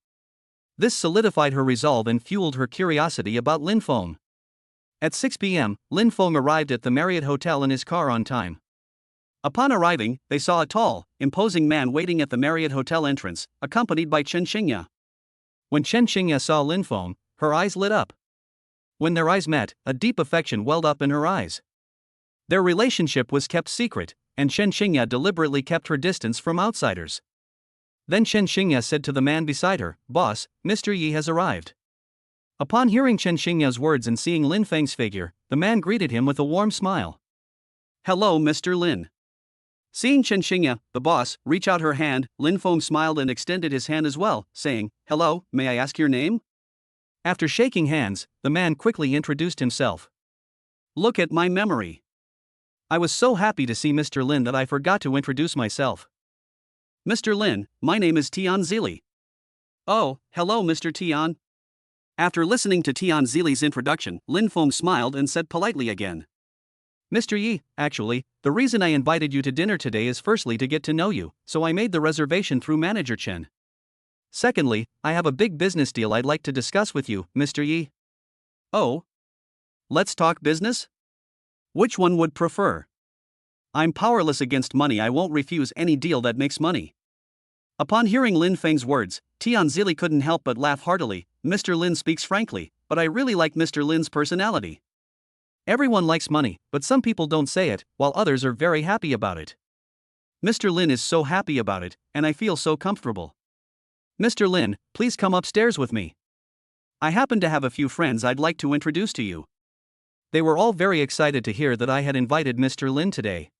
This solidified her resolve and fueled her curiosity about Lin Feng. At 6 p.m., Lin Feng arrived at the Marriott Hotel in his car on time. Upon arriving, they saw a tall, imposing man waiting at the Marriott Hotel entrance, accompanied by Chen Xingya. When Chen Xingya saw Lin Feng, her eyes lit up. When their eyes met, a deep affection welled up in her eyes. Their relationship was kept secret, and Chen Xingya deliberately kept her distance from outsiders. Then Chen Xingya said to the man beside her, Boss, Mr. Yi has arrived. Upon hearing Chen Xingya's words and seeing Lin Feng's figure, the man greeted him with a warm smile. "Hello, Mr. Lin." Seeing Chen Xingya, the boss, reach out her hand, Lin Feng smiled and extended his hand as well, saying, "Hello, may I ask your name?" After shaking hands, the man quickly introduced himself. "Look at my memory. I was so happy to see Mr. Lin that I forgot to introduce myself. Mr. Lin, my name is Tian Zili." "Oh, hello, Mr. Tian." After listening to Tian Zili's introduction, Lin Feng smiled and said politely again, "Mr. Yi, actually, the reason I invited you to dinner today is firstly to get to know you, so I made the reservation through Manager Chen. Secondly, I have a big business deal I'd like to discuss with you, Mr. Yi." "Oh? Let's talk business? Which one would prefer? I'm powerless against money. I won't refuse any deal that makes money." Upon hearing Lin Feng's words, Tian Zili couldn't help but laugh heartily. "Mr. Lin speaks frankly, but I really like Mr. Lin's personality. Everyone likes money, but some people don't say it, while others are very happy about it. Mr. Lin is so happy about it, and I feel so comfortable. Mr. Lin, please come upstairs with me. I happen to have a few friends I'd like to introduce to you." They were all very excited to hear that I had invited Mr. Lin today.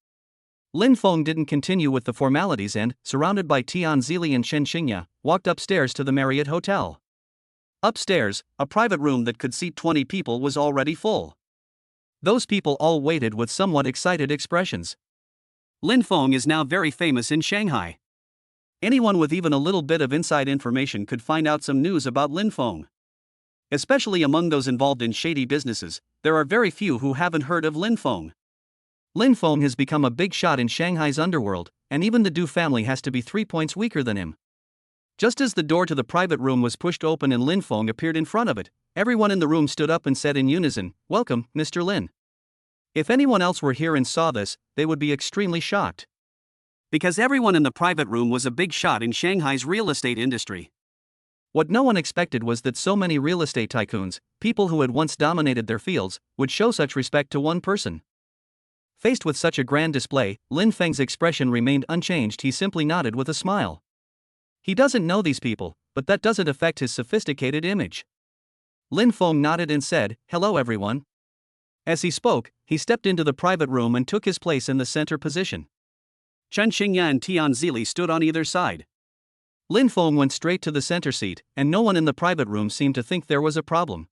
Lin Feng didn't continue with the formalities and, surrounded by Tian Zili and Chen Xingya, walked upstairs to the Marriott Hotel. Upstairs, a private room that could seat 20 people was already full. Those people all waited with somewhat excited expressions. Lin Feng is now very famous in Shanghai. Anyone with even a little bit of inside information could find out some news about Lin Feng. Especially among those involved in shady businesses, there are very few who haven't heard of Lin Feng. Lin Feng has become a big shot in Shanghai's underworld, and even the Du family has to be 3 points weaker than him. Just as the door to the private room was pushed open and Lin Feng appeared in front of it, everyone in the room stood up and said in unison, "Welcome, Mr. Lin." If anyone else were here and saw this, they would be extremely shocked. Because everyone in the private room was a big shot in Shanghai's real estate industry. What no one expected was that so many real estate tycoons, people who had once dominated their fields, would show such respect to one person. Faced with such a grand display, Lin Feng's expression remained unchanged. He simply nodded with a smile. He doesn't know these people, but that doesn't affect his sophisticated image. Lin Feng nodded and said, "Hello everyone." As he spoke, he stepped into the private room and took his place in the center position. Chen Xingya and Tian Zili stood on either side. Lin Feng went straight to the center seat, and no one in the private room seemed to think there was a problem.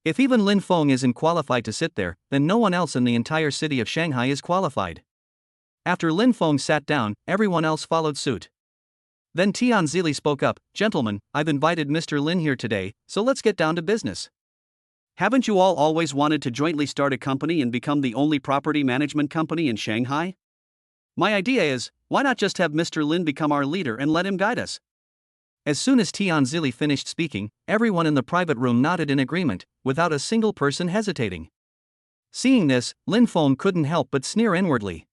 If even Lin Feng isn't qualified to sit there, then no one else in the entire city of Shanghai is qualified. After Lin Feng sat down, everyone else followed suit. Then Tian Zili spoke up, "Gentlemen, I've invited Mr. Lin here today, so let's get down to business. Haven't you all always wanted to jointly start a company and become the only property management company in Shanghai? My idea is, why not just have Mr. Lin become our leader and let him guide us?" As soon as Tian Zili finished speaking, everyone in the private room nodded in agreement, without a single person hesitating. Seeing this, Lin Feng couldn't help but sneer inwardly.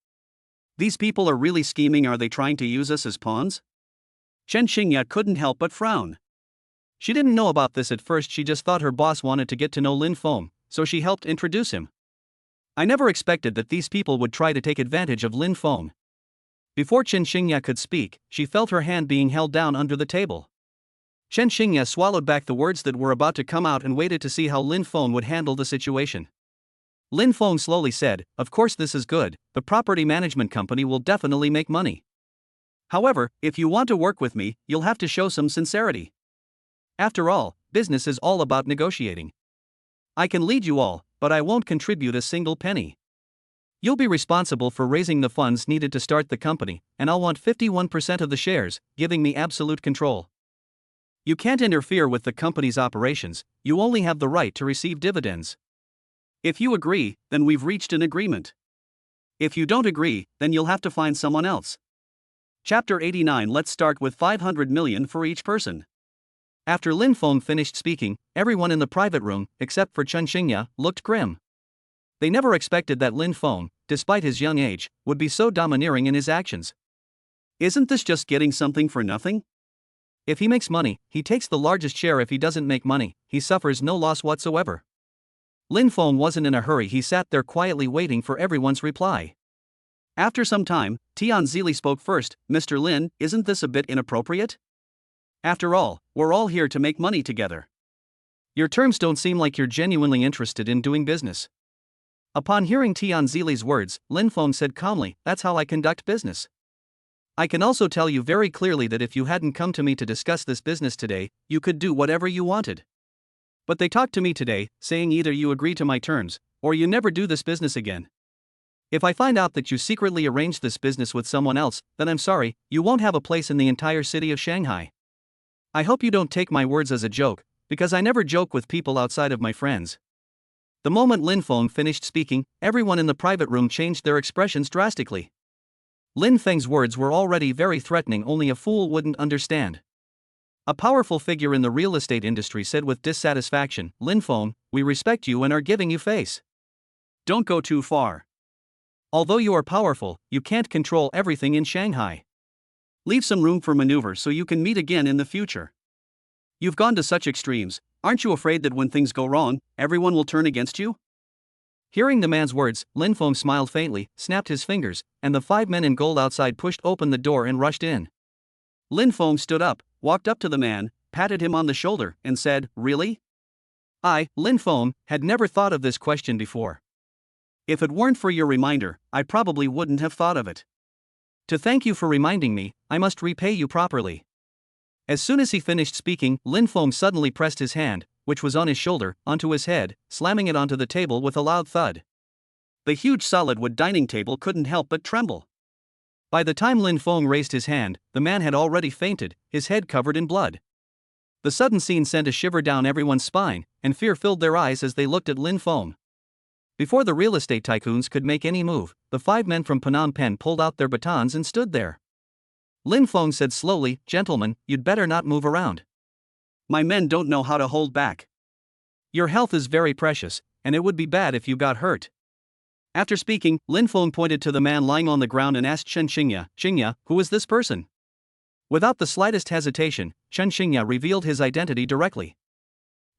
These people are really scheming. Are they trying to use us as pawns? Chen Xingya couldn't help but frown. She didn't know about this at first. She just thought her boss wanted to get to know Lin Feng, so she helped introduce him. I never expected that these people would try to take advantage of Lin Feng. Before Chen Xingya could speak, she felt her hand being held down under the table. Chen Xingya swallowed back the words that were about to come out and waited to see how Lin Feng would handle the situation. Lin Feng slowly said, "Of course this is good, the property management company will definitely make money. However, if you want to work with me, you'll have to show some sincerity. After all, business is all about negotiating. I can lead you all, but I won't contribute a single penny. You'll be responsible for raising the funds needed to start the company, and I'll want 51% of the shares, giving me absolute control. You can't interfere with the company's operations, you only have the right to receive dividends. If you agree, then we've reached an agreement. If you don't agree, then you'll have to find someone else." Chapter 89. Let's start with 500 million for each person. After Lin Feng finished speaking, everyone in the private room, except for Chen Xingya, looked grim. They never expected that Lin Feng, despite his young age, would be so domineering in his actions. Isn't this just getting something for nothing? If he makes money, he takes the largest share. If he doesn't make money, he suffers no loss whatsoever. Lin Feng wasn't in a hurry. He sat there quietly waiting for everyone's reply. After some time, Tian Zili spoke first. "Mr. Lin, isn't this a bit inappropriate? After all, we're all here to make money together. Your terms don't seem like you're genuinely interested in doing business. Upon hearing Tian Zili's words, Lin Feng said calmly, that's how I conduct business. I can also tell you very clearly that if you hadn't come to me to discuss this business today, you could do whatever you wanted. But they talked to me today, saying either you agree to my terms, or you never do this business again. If I find out that you secretly arranged this business with someone else, then I'm sorry, you won't have a place in the entire city of Shanghai. I hope you don't take my words as a joke, because I never joke with people outside of my friends. The moment Lin Feng finished speaking, everyone in the private room changed their expressions drastically. Lin Feng's words were already very threatening, only a fool wouldn't understand. A powerful figure in the real estate industry said with dissatisfaction, Lin Feng, we respect you and are giving you face. Don't go too far. Although you are powerful, you can't control everything in Shanghai. Leave some room for maneuver so you can meet again in the future. You've gone to such extremes, aren't you afraid that when things go wrong, everyone will turn against you? Hearing the man's words, Lin Feng smiled faintly, snapped his fingers, and the 5 men in gold outside pushed open the door and rushed in. Lin Feng stood up, walked up to the man, patted him on the shoulder, and said, really? I, Lin Feng, had never thought of this question before. If it weren't for your reminder, I probably wouldn't have thought of it. To thank you for reminding me, I must repay you properly. As soon as he finished speaking, Lin Feng suddenly pressed his hand, which was on his shoulder, onto his head, slamming it onto the table with a loud thud. The huge solid wood dining table couldn't help but tremble. By the time Lin Feng raised his hand, the man had already fainted, his head covered in blood. The sudden scene sent a shiver down everyone's spine, and fear filled their eyes as they looked at Lin Feng. Before the real estate tycoons could make any move, the 5 men from Phnom Penh pulled out their batons and stood there. Lin Feng said slowly, gentlemen, you'd better not move around. My men don't know how to hold back. Your health is very precious, and it would be bad if you got hurt. After speaking, Lin Feng pointed to the man lying on the ground and asked Chen Xingya, who is this person? Without the slightest hesitation, Chen Xingya revealed his identity directly.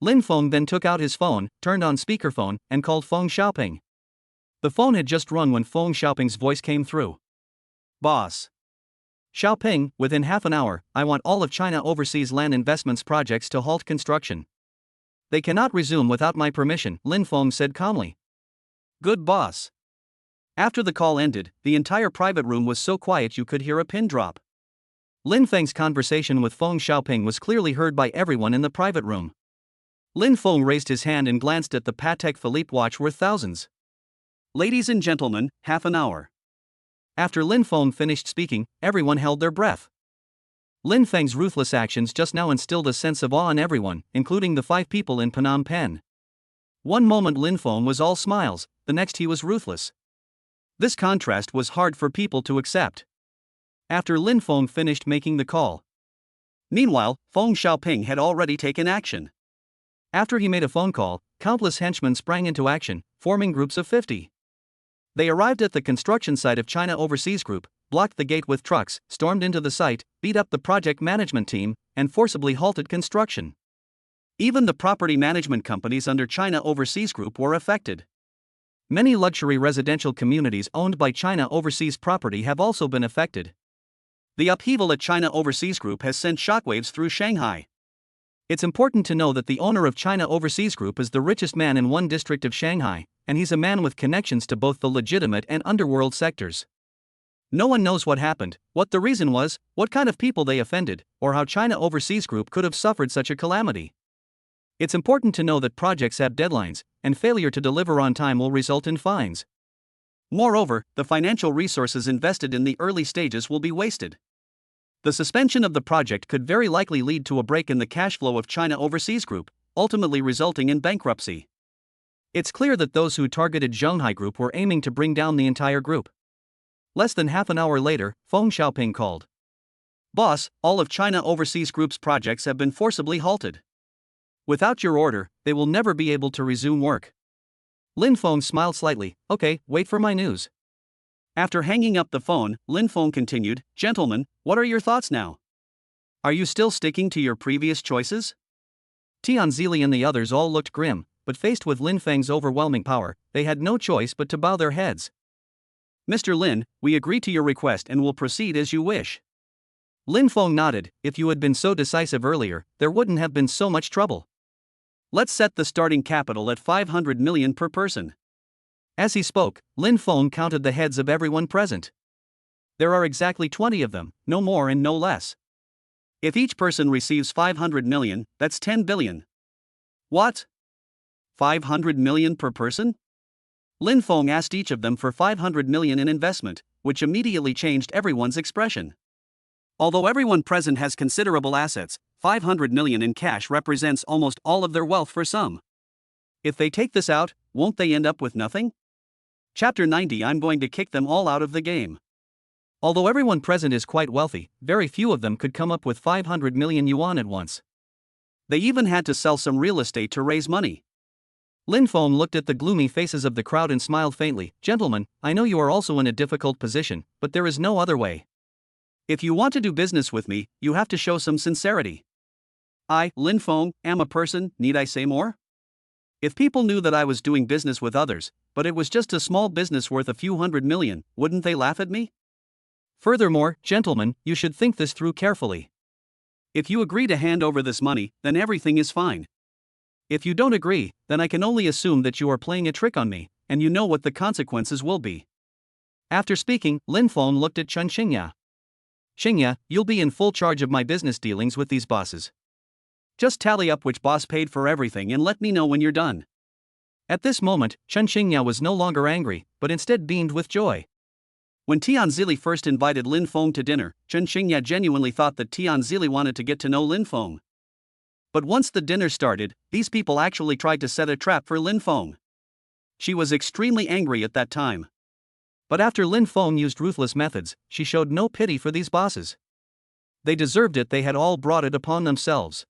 Lin Feng then took out his phone, turned on speakerphone, and called Feng Xiaoping. The phone had just rung when Feng Xiaoping's voice came through. Boss. Xiaoping, within half an hour, I want all of China Overseas Land Investments projects to halt construction. They cannot resume without my permission, Lin Feng said calmly. Good boss. After the call ended, the entire private room was so quiet you could hear a pin drop. Lin Feng's conversation with Feng Xiaoping was clearly heard by everyone in the private room. Lin Feng raised his hand and glanced at the Patek Philippe watch worth thousands. Ladies and gentlemen, half an hour. After Lin Feng finished speaking, everyone held their breath. Lin Feng's ruthless actions just now instilled a sense of awe in everyone, including the 5 people in Phnom Penh. One moment Lin Feng was all smiles, the next he was ruthless. This contrast was hard for people to accept. After Lin Feng finished making the call. Meanwhile, Feng Xiaoping had already taken action. After he made a phone call, countless henchmen sprang into action, forming groups of 50. They arrived at the construction site of China Overseas Group, blocked the gate with trucks, stormed into the site, beat up the project management team, and forcibly halted construction. Even the property management companies under China Overseas Group were affected. Many luxury residential communities owned by China Overseas Property have also been affected. The upheaval at China Overseas Group has sent shockwaves through Shanghai. It's important to know that the owner of China Overseas Group is the richest man in one district of Shanghai, and he's a man with connections to both the legitimate and underworld sectors. No one knows what happened, what the reason was, what kind of people they offended, or how China Overseas Group could have suffered such a calamity. It's important to know that projects have deadlines, and failure to deliver on time will result in fines. Moreover, the financial resources invested in the early stages will be wasted. The suspension of the project could very likely lead to a break in the cash flow of China Overseas Group, ultimately resulting in bankruptcy. It's clear that those who targeted Zhonghai Group were aiming to bring down the entire group. Less than half an hour later, Feng Xiaoping called. Boss, all of China Overseas Group's projects have been forcibly halted. Without your order, they will never be able to resume work. Lin Feng smiled slightly. Okay, wait for my news. After hanging up the phone, Lin Feng continued, Gentlemen, what are your thoughts now? Are you still sticking to your previous choices? Tian Zili and the others all looked grim, but faced with Lin Feng's overwhelming power, they had no choice but to bow their heads. Mr. Lin, we agree to your request and will proceed as you wish. Lin Feng nodded. If you had been so decisive earlier, there wouldn't have been so much trouble. Let's set the starting capital at 500 million per person. As he spoke, Lin Feng counted the heads of everyone present. There are exactly 20 of them, no more and no less. If each person receives 500 million, that's 10 billion. What? 500 million per person? Lin Feng asked each of them for 500 million in investment, which immediately changed everyone's expression. Although everyone present has considerable assets, 500 million in cash represents almost all of their wealth for some. If they take this out, won't they end up with nothing? Chapter 90. I'm going to kick them all out of the game. Although everyone present is quite wealthy, very few of them could come up with 500 million yuan at once. They even had to sell some real estate to raise money. Lin Feng looked at the gloomy faces of the crowd and smiled faintly. Gentlemen, I know you are also in a difficult position, but there is no other way. If you want to do business with me, you have to show some sincerity. I, Lin Feng, am a person, need I say more? If people knew that I was doing business with others, but it was just a small business worth a few hundred million, wouldn't they laugh at me? Furthermore, gentlemen, you should think this through carefully. If you agree to hand over this money, then everything is fine. If you don't agree, then I can only assume that you are playing a trick on me, and you know what the consequences will be. After speaking, Lin Feng looked at Chen Xingya. Xingya, you'll be in full charge of my business dealings with these bosses. Just tally up which boss paid for everything and let me know when you're done. At this moment, Chen Xingya was no longer angry, but instead beamed with joy. When Tian Zili first invited Lin Feng to dinner, Chen Xingya genuinely thought that Tian Zili wanted to get to know Lin Feng. But once the dinner started, these people actually tried to set a trap for Lin Feng. She was extremely angry at that time. But after Lin Feng used ruthless methods, she showed no pity for these bosses. They deserved it, they had all brought it upon themselves.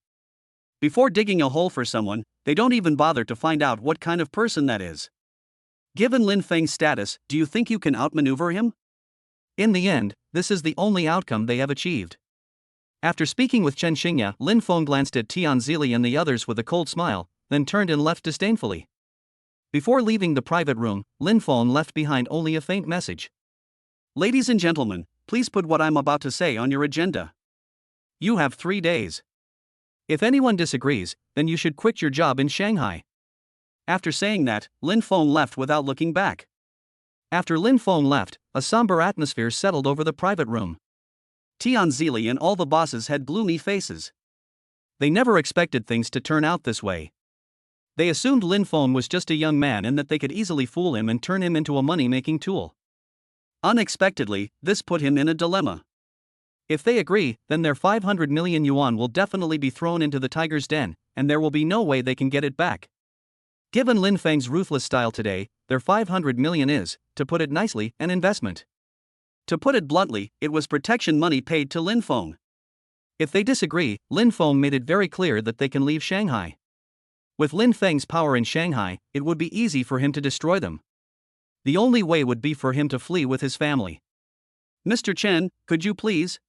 Before digging a hole for someone, they don't even bother to find out what kind of person that is. Given Lin Feng's status, do you think you can outmaneuver him? In the end, this is the only outcome they have achieved. After speaking with Chen Xingya, Lin Feng glanced at Tian Zili and the others with a cold smile, then turned and left disdainfully. Before leaving the private room, Lin Feng left behind only a faint message. Ladies and gentlemen, please put what I'm about to say on your agenda. You have 3 days. If anyone disagrees, then you should quit your job in Shanghai. After saying that, Lin Feng left without looking back. After Lin Feng left, a somber atmosphere settled over the private room. Tian Zili and all the bosses had gloomy faces. They never expected things to turn out this way. They assumed Lin Feng was just a young man and that they could easily fool him and turn him into a money-making tool. Unexpectedly, this put him in a dilemma. If they agree, then their 500 million yuan will definitely be thrown into the tiger's den, and there will be no way they can get it back. Given Lin Feng's ruthless style today, their 500 million is, to put it nicely, an investment. To put it bluntly, it was protection money paid to Lin Feng. If they disagree, Lin Feng made it very clear that they can leave Shanghai. With Lin Feng's power in Shanghai, it would be easy for him to destroy them. The only way would be for him to flee with his family. Mr. Chen, could you please?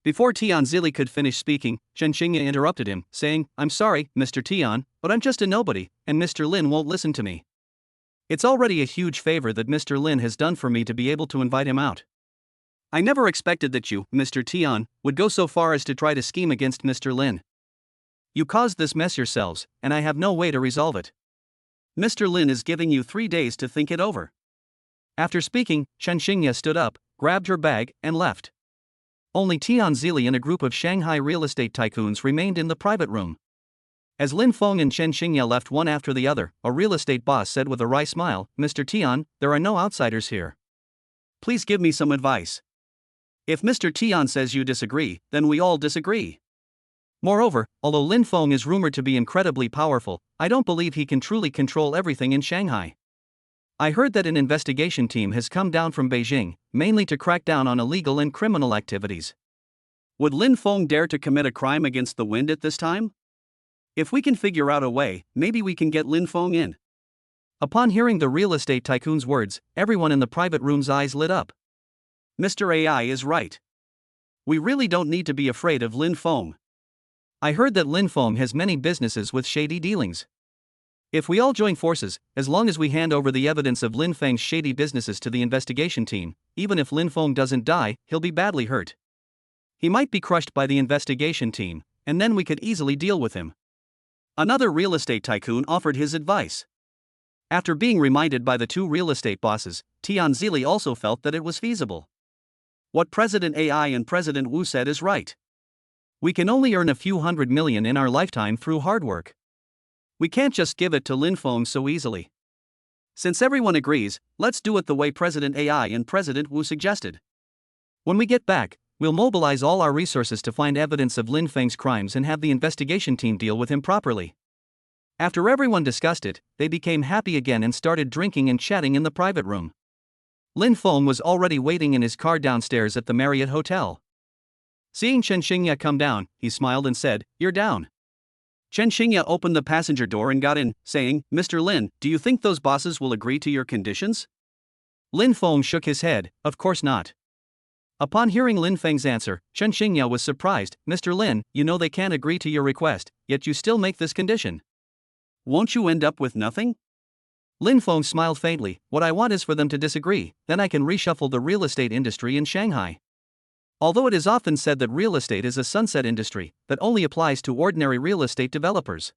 Before Tian Zili could finish speaking, Chen Xingya interrupted him, saying, I'm sorry, Mr. Tian, but I'm just a nobody, and Mr. Lin won't listen to me. It's already a huge favor that Mr. Lin has done for me to be able to invite him out. I never expected that you, Mr. Tian, would go so far as to try to scheme against Mr. Lin. You caused this mess yourselves, and I have no way to resolve it. Mr. Lin is giving you 3 days to think it over. After speaking, Chen Xingya stood up, grabbed her bag, and left. Only Tian Zili and a group of Shanghai real estate tycoons remained in the private room. As Lin Feng and Chen Xingya left one after the other, a real estate boss said with a wry smile, Mr. Tian, there are no outsiders here. Please give me some advice. If Mr. Tian says you disagree, then we all disagree. Moreover, although Lin Feng is rumored to be incredibly powerful, I don't believe he can truly control everything in Shanghai. I heard that an investigation team has come down from Beijing, mainly to crack down on illegal and criminal activities. Would Lin Feng dare to commit a crime against the wind at this time? If we can figure out a way, maybe we can get Lin Feng in. Upon hearing the real estate tycoon's words, everyone in the private room's eyes lit up. Mr. AI is right. We really don't need to be afraid of Lin Feng. I heard that Lin Feng has many businesses with shady dealings. If we all join forces, as long as we hand over the evidence of Lin Feng's shady businesses to the investigation team, even if Lin Feng doesn't die, he'll be badly hurt. He might be crushed by the investigation team, and then we could easily deal with him. Another real estate tycoon offered his advice. After being reminded by the two real estate bosses, Tianzili also felt that it was feasible. What President AI and President Wu said is right. We can only earn a few $100 million in our lifetime through hard work. We can't just give it to Lin Feng so easily. Since everyone agrees, let's do it the way President AI and President Wu suggested. When we get back, we'll mobilize all our resources to find evidence of Lin Feng's crimes and have the investigation team deal with him properly. After everyone discussed it, they became happy again and started drinking and chatting in the private room. Lin Feng was already waiting in his car downstairs at the Marriott Hotel. Seeing Chen Xingya come down, he smiled and said, "You're down." Chen Xingya opened the passenger door and got in, saying, "Mr. Lin, do you think those bosses will agree to your conditions?" Lin Feng shook his head, "Of course not." Upon hearing Lin Feng's answer, Chen Xingya was surprised. "Mr. Lin, you know they can't agree to your request, yet you still make this condition. Won't you end up with nothing?" Lin Feng smiled faintly. "What I want is for them to disagree, then I can reshuffle the real estate industry in Shanghai. Although it is often said that real estate is a sunset industry, that only applies to ordinary real estate developers.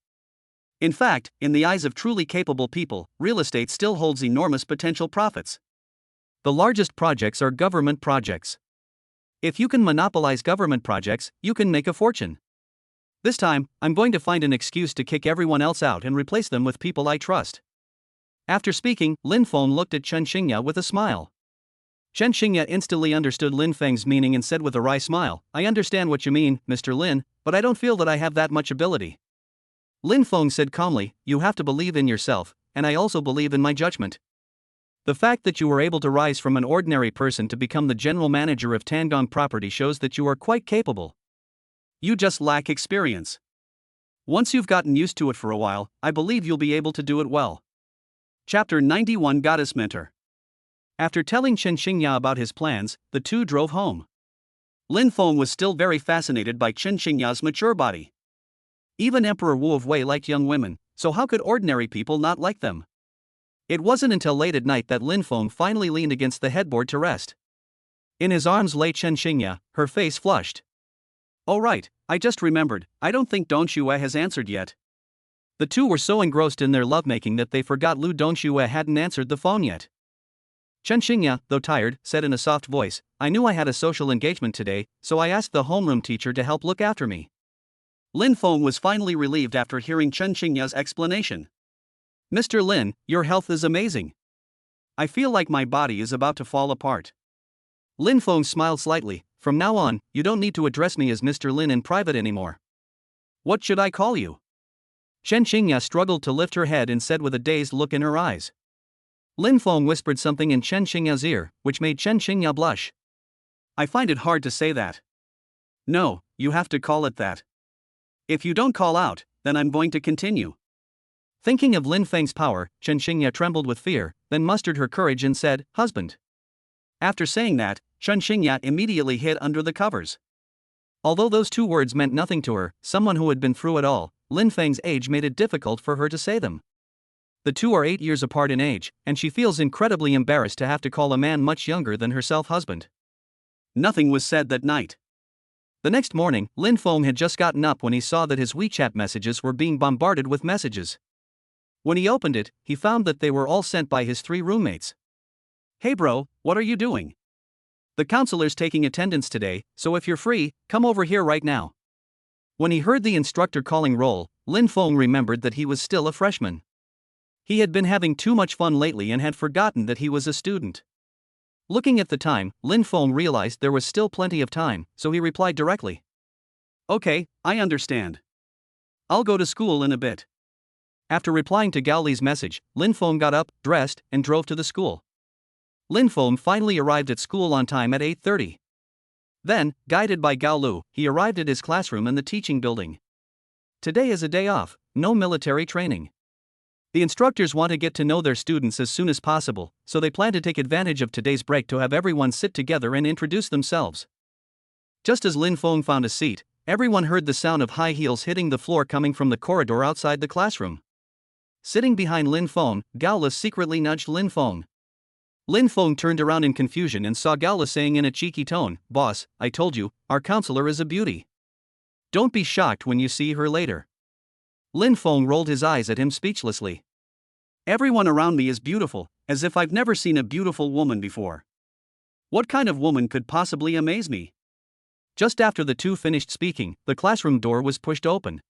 In fact, in the eyes of truly capable people, real estate still holds enormous potential profits. The largest projects are government projects. If you can monopolize government projects, you can make a fortune. This time, I'm going to find an excuse to kick everyone else out and replace them with people I trust." After speaking, Lin Feng looked at Chen Xingya with a smile. Chen Xingya instantly understood Lin Feng's meaning and said with a wry smile, "I understand what you mean, Mr. Lin, but I don't feel that I have that much ability." Lin Feng said calmly, "You have to believe in yourself, and I also believe in my judgment. The fact that you were able to rise from an ordinary person to become the general manager of Tangong Property shows that you are quite capable. You just lack experience. Once you've gotten used to it for a while, I believe you'll be able to do it well." Chapter 91 Goddess Mentor. After telling Chen Xingya about his plans, the two drove home. Lin Feng was still very fascinated by Chen Xingya's mature body. Even Emperor Wu of Wei liked young women, so how could ordinary people not like them? It wasn't until late at night that Lin Feng finally leaned against the headboard to rest. In his arms lay Chen Xingya, her face flushed. "Oh right, I just remembered, I don't think Dongxue has answered yet." The two were so engrossed in their lovemaking that they forgot Lu Dongxue hadn't answered the phone yet. Chen Xingya, though tired, said in a soft voice, "I knew I had a social engagement today, so I asked the homeroom teacher to help look after me." Lin Feng was finally relieved after hearing Chen Xingya's explanation. "Mr. Lin, your health is amazing. I feel like my body is about to fall apart." Lin Feng smiled slightly. "From now on, you don't need to address me as Mr. Lin in private anymore. What should I call you?" Chen Xingya struggled to lift her head and said with a dazed look in her eyes. Lin Feng whispered something in Chen Xingya's ear, which made Chen Xingya blush. "I find it hard to say that." "No, you have to call it that. If you don't call out, then I'm going to continue." Thinking of Lin Feng's power, Chen Xingya trembled with fear, then mustered her courage and said, "Husband." After saying that, Chen Xingya immediately hid under the covers. Although those two words meant nothing to her, someone who had been through it all, Lin Feng's age made it difficult for her to say them. The two are 8 years apart in age, and she feels incredibly embarrassed to have to call a man much younger than herself husband. Nothing was said that night. The next morning, Lin Feng had just gotten up when he saw that his WeChat messages were being bombarded with messages. When he opened it, he found that they were all sent by his 3 roommates. "Hey bro, what are you doing? The counselor's taking attendance today, so if you're free, come over here right now." When he heard the instructor calling roll, Lin Feng remembered that he was still a freshman. He had been having too much fun lately and had forgotten that he was a student. Looking at the time, Lin Feng realized there was still plenty of time, so he replied directly. "Okay, I understand. I'll go to school in a bit." After replying to Gao Li's message, Lin Feng got up, dressed, and drove to the school. Lin Feng finally arrived at school on time at 8:30. Then, guided by Gao Lu, he arrived at his classroom in the teaching building. Today is a day off, no military training. The instructors want to get to know their students as soon as possible, so they plan to take advantage of today's break to have everyone sit together and introduce themselves. Just as Lin Feng found a seat, everyone heard the sound of high heels hitting the floor coming from the corridor outside the classroom. Sitting behind Lin Feng, Gao Li secretly nudged Lin Feng. Lin Feng turned around in confusion and saw Gao Li saying in a cheeky tone, "Boss, I told you, our counselor is a beauty. Don't be shocked when you see her later." Lin Feng rolled his eyes at him speechlessly. Everyone around me is beautiful, as if I've never seen a beautiful woman before. What kind of woman could possibly amaze me? Just after the two finished speaking, the classroom door was pushed open.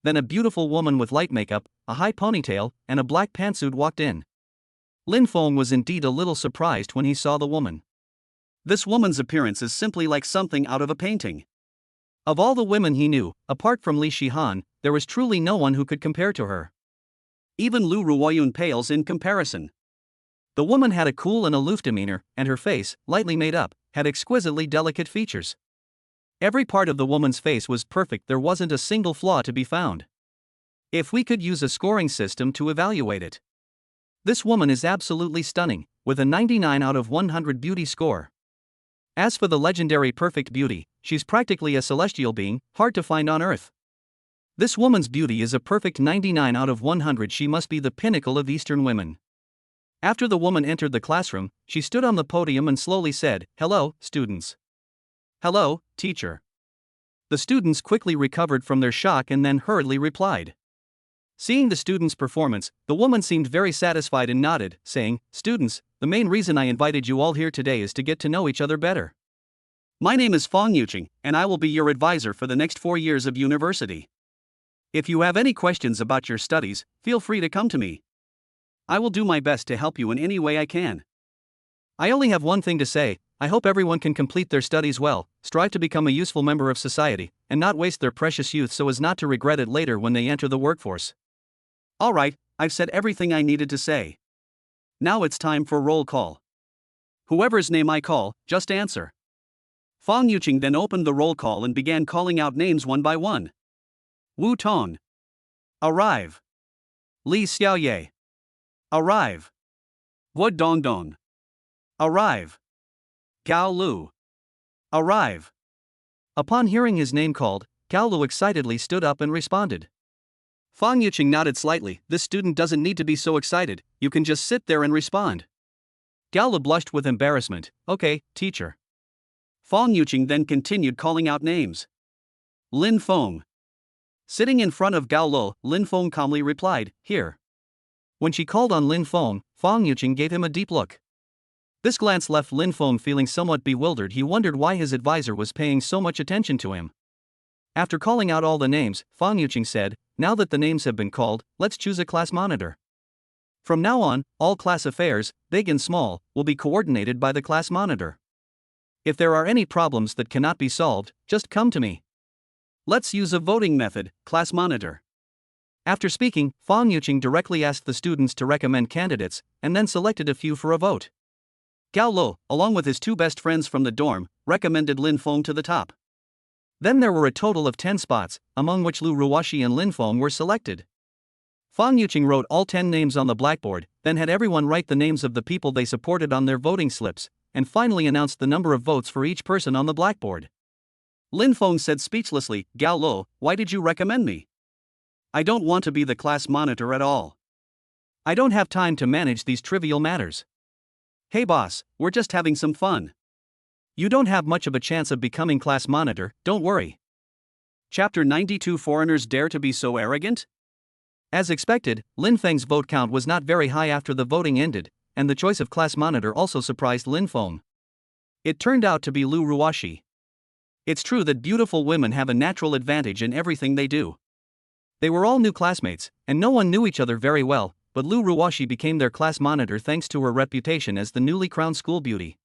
Then a beautiful woman with light makeup, a high ponytail, and a black pantsuit walked in. Lin Feng was indeed a little surprised when he saw the woman. This woman's appearance is simply like something out of a painting. Of all the women he knew, apart from Li Shihan, there was truly no one who could compare to her. Even Lu Ruoyun pales in comparison. The woman had a cool and aloof demeanor, and her face, lightly made up, had exquisitely delicate features. Every part of the woman's face was perfect, there wasn't a single flaw to be found. If we could use a scoring system to evaluate it. This woman is absolutely stunning, with a 99 out of 100 beauty score. As for the legendary perfect beauty, she's practically a celestial being, hard to find on Earth. This woman's beauty is a perfect 99 out of 100. She must be the pinnacle of Eastern women. After the woman entered the classroom, she stood on the podium and slowly said, "Hello, students." "Hello, teacher." The students quickly recovered from their shock and then hurriedly replied. Seeing the students' performance, the woman seemed very satisfied and nodded, saying, "Students, the main reason I invited you all here today is to get to know each other better. My name is Fong Yuqing, and I will be your advisor for the next 4 years of university. If you have any questions about your studies, feel free to come to me. I will do my best to help you in any way I can. I only have one thing to say. I hope everyone can complete their studies well, strive to become a useful member of society, and not waste their precious youth so as not to regret it later when they enter the workforce. Alright, I've said everything I needed to say. Now it's time for roll call. Whoever's name I call, just answer." Fong Yuqing then opened the roll call and began calling out names one by one. Wu Tong. Arrive. Li Xiaoye. Arrive. Wu Dongdong. Arrive. Gao Lu. Arrive. Upon hearing his name called, Gao Lu excitedly stood up and responded. Fong Yuqing nodded slightly. "This student doesn't need to be so excited, you can just sit there and respond." Gao Lu blushed with embarrassment. "Okay, teacher." Fong Yuqing then continued calling out names. Lin Feng. Sitting in front of Gao Lu, Lin Feng calmly replied, "Here." When she called on Lin Feng, Fong Yuqing gave him a deep look. This glance left Lin Feng feeling somewhat bewildered. He wondered why his advisor was paying so much attention to him. After calling out all the names, Fong Yuqing said, "Now that the names have been called, let's choose a class monitor. From now on, all class affairs, big and small, will be coordinated by the class monitor. If there are any problems that cannot be solved, just come to me. Let's use a voting method, class monitor." After speaking, Fong Yuqing directly asked the students to recommend candidates, and then selected a few for a vote. Gao Lu, along with his two best friends from the dorm, recommended Lin Feng to the top. Then there were a total of 10 spots, among which Lu Ruoxi and Lin Feng were selected. Fong Yuqing wrote all 10 names on the blackboard, then had everyone write the names of the people they supported on their voting slips, and finally announced the number of votes for each person on the blackboard. Lin Feng said speechlessly, "Gao Lu, why did you recommend me? I don't want to be the class monitor at all. I don't have time to manage these trivial matters. Hey boss, we're just having some fun. You don't have much of a chance of becoming class monitor, don't worry." Chapter 92. Foreigners dare to be so arrogant? As expected, Lin Feng's vote count was not very high after the voting ended, and the choice of class monitor also surprised Lin Feng. It turned out to be Lu Ruoxi. It's true that beautiful women have a natural advantage in everything they do. They were all new classmates, and no one knew each other very well, but Lu Ruoxi became their class monitor thanks to her reputation as the newly crowned school beauty.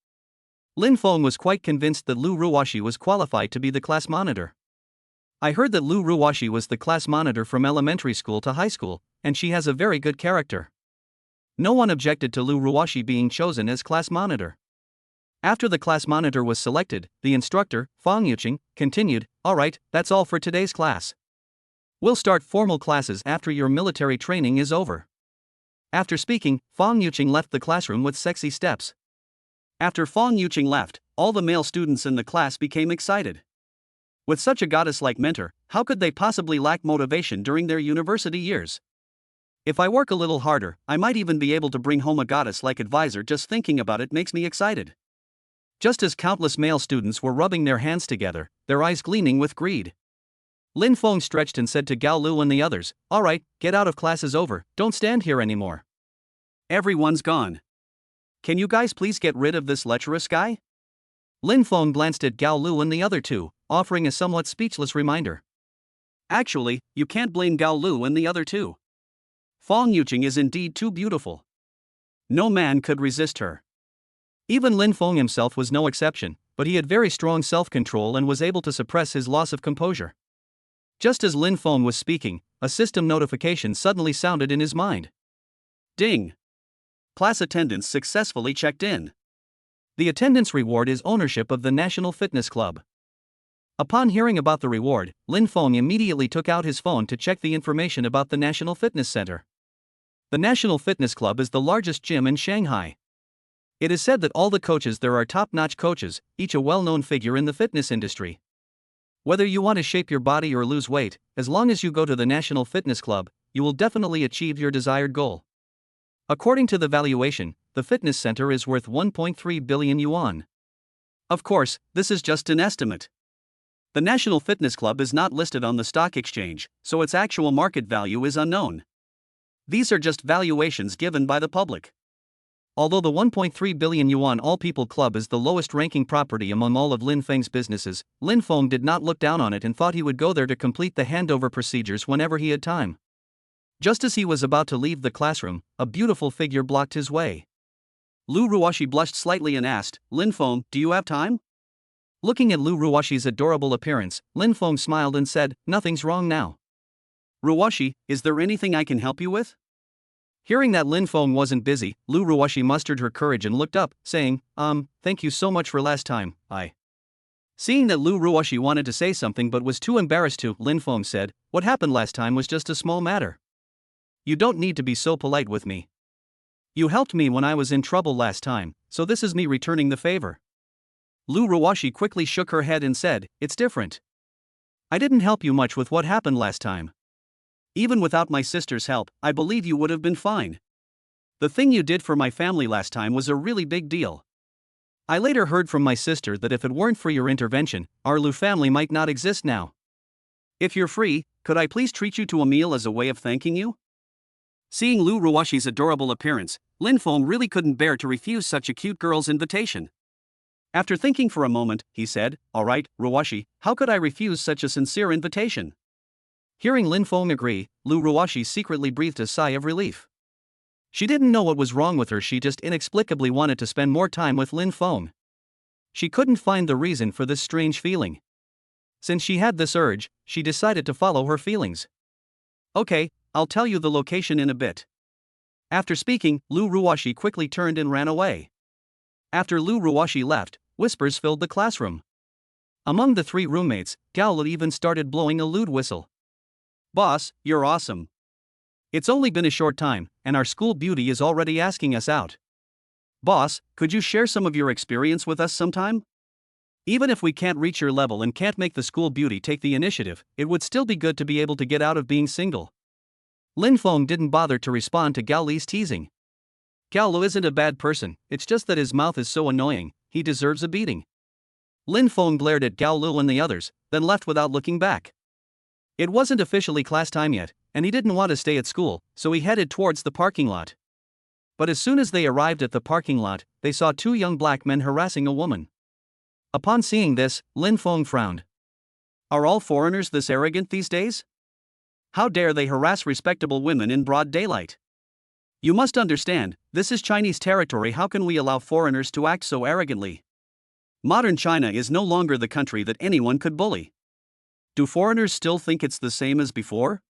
Lin Feng was quite convinced that Lu Ruoxi was qualified to be the class monitor. "I heard that Lu Ruoxi was the class monitor from elementary school to high school, and she has a very good character." No one objected to Lu Ruoxi being chosen as class monitor. After the class monitor was selected, the instructor, Fong Yuqing, continued, "Alright, that's all for today's class. We'll start formal classes after your military training is over." After speaking, Fong Yuqing left the classroom with sexy steps. After Fong Yuqing left, all the male students in the class became excited. With such a goddess-like mentor, how could they possibly lack motivation during their university years? If I work a little harder, I might even be able to bring home a goddess-like advisor. Just thinking about it makes me excited. Just as countless male students were rubbing their hands together, their eyes gleaming with greed. Lin Feng stretched and said to Gao Lu and the others, "Alright, get out of class is over, don't stand here anymore. Everyone's gone. Can you guys please get rid of this lecherous guy?" Lin Feng glanced at Gao Lu and the other two, offering a somewhat speechless reminder. Actually, you can't blame Gao Lu and the other two. Fong Yuqing is indeed too beautiful. No man could resist her. Even Lin Feng himself was no exception, but he had very strong self-control and was able to suppress his loss of composure. Just as Lin Feng was speaking, a system notification suddenly sounded in his mind. Ding! Class attendance successfully checked in. The attendance reward is ownership of the National Fitness Club. Upon hearing about the reward, Lin Feng immediately took out his phone to check the information about the National Fitness Center. The National Fitness Club is the largest gym in Shanghai. It is said that all the coaches there are top-notch coaches, each a well-known figure in the fitness industry. Whether you want to shape your body or lose weight, as long as you go to the National Fitness Club, you will definitely achieve your desired goal. According to the valuation, the fitness center is worth 1.3 billion yuan. Of course, this is just an estimate. The National Fitness Club is not listed on the stock exchange, so its actual market value is unknown. These are just valuations given by the public. Although the 1.3 billion yuan all-people club is the lowest-ranking property among all of Lin Feng's businesses, Lin Feng did not look down on it and thought he would go there to complete the handover procedures whenever he had time. Just as he was about to leave the classroom, a beautiful figure blocked his way. Lu Ruoxi blushed slightly and asked, "Lin Feng, do you have time?" Looking at Lu Ruoxi's adorable appearance, Lin Feng smiled and said, "Nothing's wrong now." "Ruoxi, is there anything I can help you with?" Hearing that Lin Feng wasn't busy, Lu Ruoxi mustered her courage and looked up, saying, Thank you so much for last time, Seeing that Lu Ruoxi wanted to say something but was too embarrassed to, Lin Feng said, "What happened last time was just a small matter. You don't need to be so polite with me. You helped me when I was in trouble last time, so this is me returning the favor." Lu Ruoxi quickly shook her head and said, "It's different. I didn't help you much with what happened last time. Even without my sister's help, I believe you would have been fine. The thing you did for my family last time was a really big deal. I later heard from my sister that if it weren't for your intervention, our Lu family might not exist now. If you're free, could I please treat you to a meal as a way of thanking you?" Seeing Lu Ruoxi's adorable appearance, Lin Feng really couldn't bear to refuse such a cute girl's invitation. After thinking for a moment, he said, "Alright, Ruoxi, how could I refuse such a sincere invitation?" Hearing Lin Feng agree, Lu Ruoxi secretly breathed a sigh of relief. She didn't know what was wrong with her, she just inexplicably wanted to spend more time with Lin Feng. She couldn't find the reason for this strange feeling. Since she had this urge, she decided to follow her feelings. "Okay, I'll tell you the location in a bit." After speaking, Lu Ruoxi quickly turned and ran away. After Lu Ruoxi left, whispers filled the classroom. Among the three roommates, Gao Lu even started blowing a lewd whistle. "Boss, you're awesome. It's only been a short time, and our school beauty is already asking us out. Boss, could you share some of your experience with us sometime? Even if we can't reach your level and can't make the school beauty take the initiative, it would still be good to be able to get out of being single." Lin Feng didn't bother to respond to Gao Li's teasing. Gao Lu isn't a bad person, it's just that his mouth is so annoying, he deserves a beating. Lin Feng glared at Gao Lu and the others, then left without looking back. It wasn't officially class time yet, and he didn't want to stay at school, so he headed towards the parking lot. But as soon as they arrived at the parking lot, they saw two young black men harassing a woman. Upon seeing this, Lin Feng frowned. Are all foreigners this arrogant these days? How dare they harass respectable women in broad daylight? You must understand, this is Chinese territory. How can we allow foreigners to act so arrogantly? Modern China is no longer the country that anyone could bully. Do foreigners still think it's the same as before?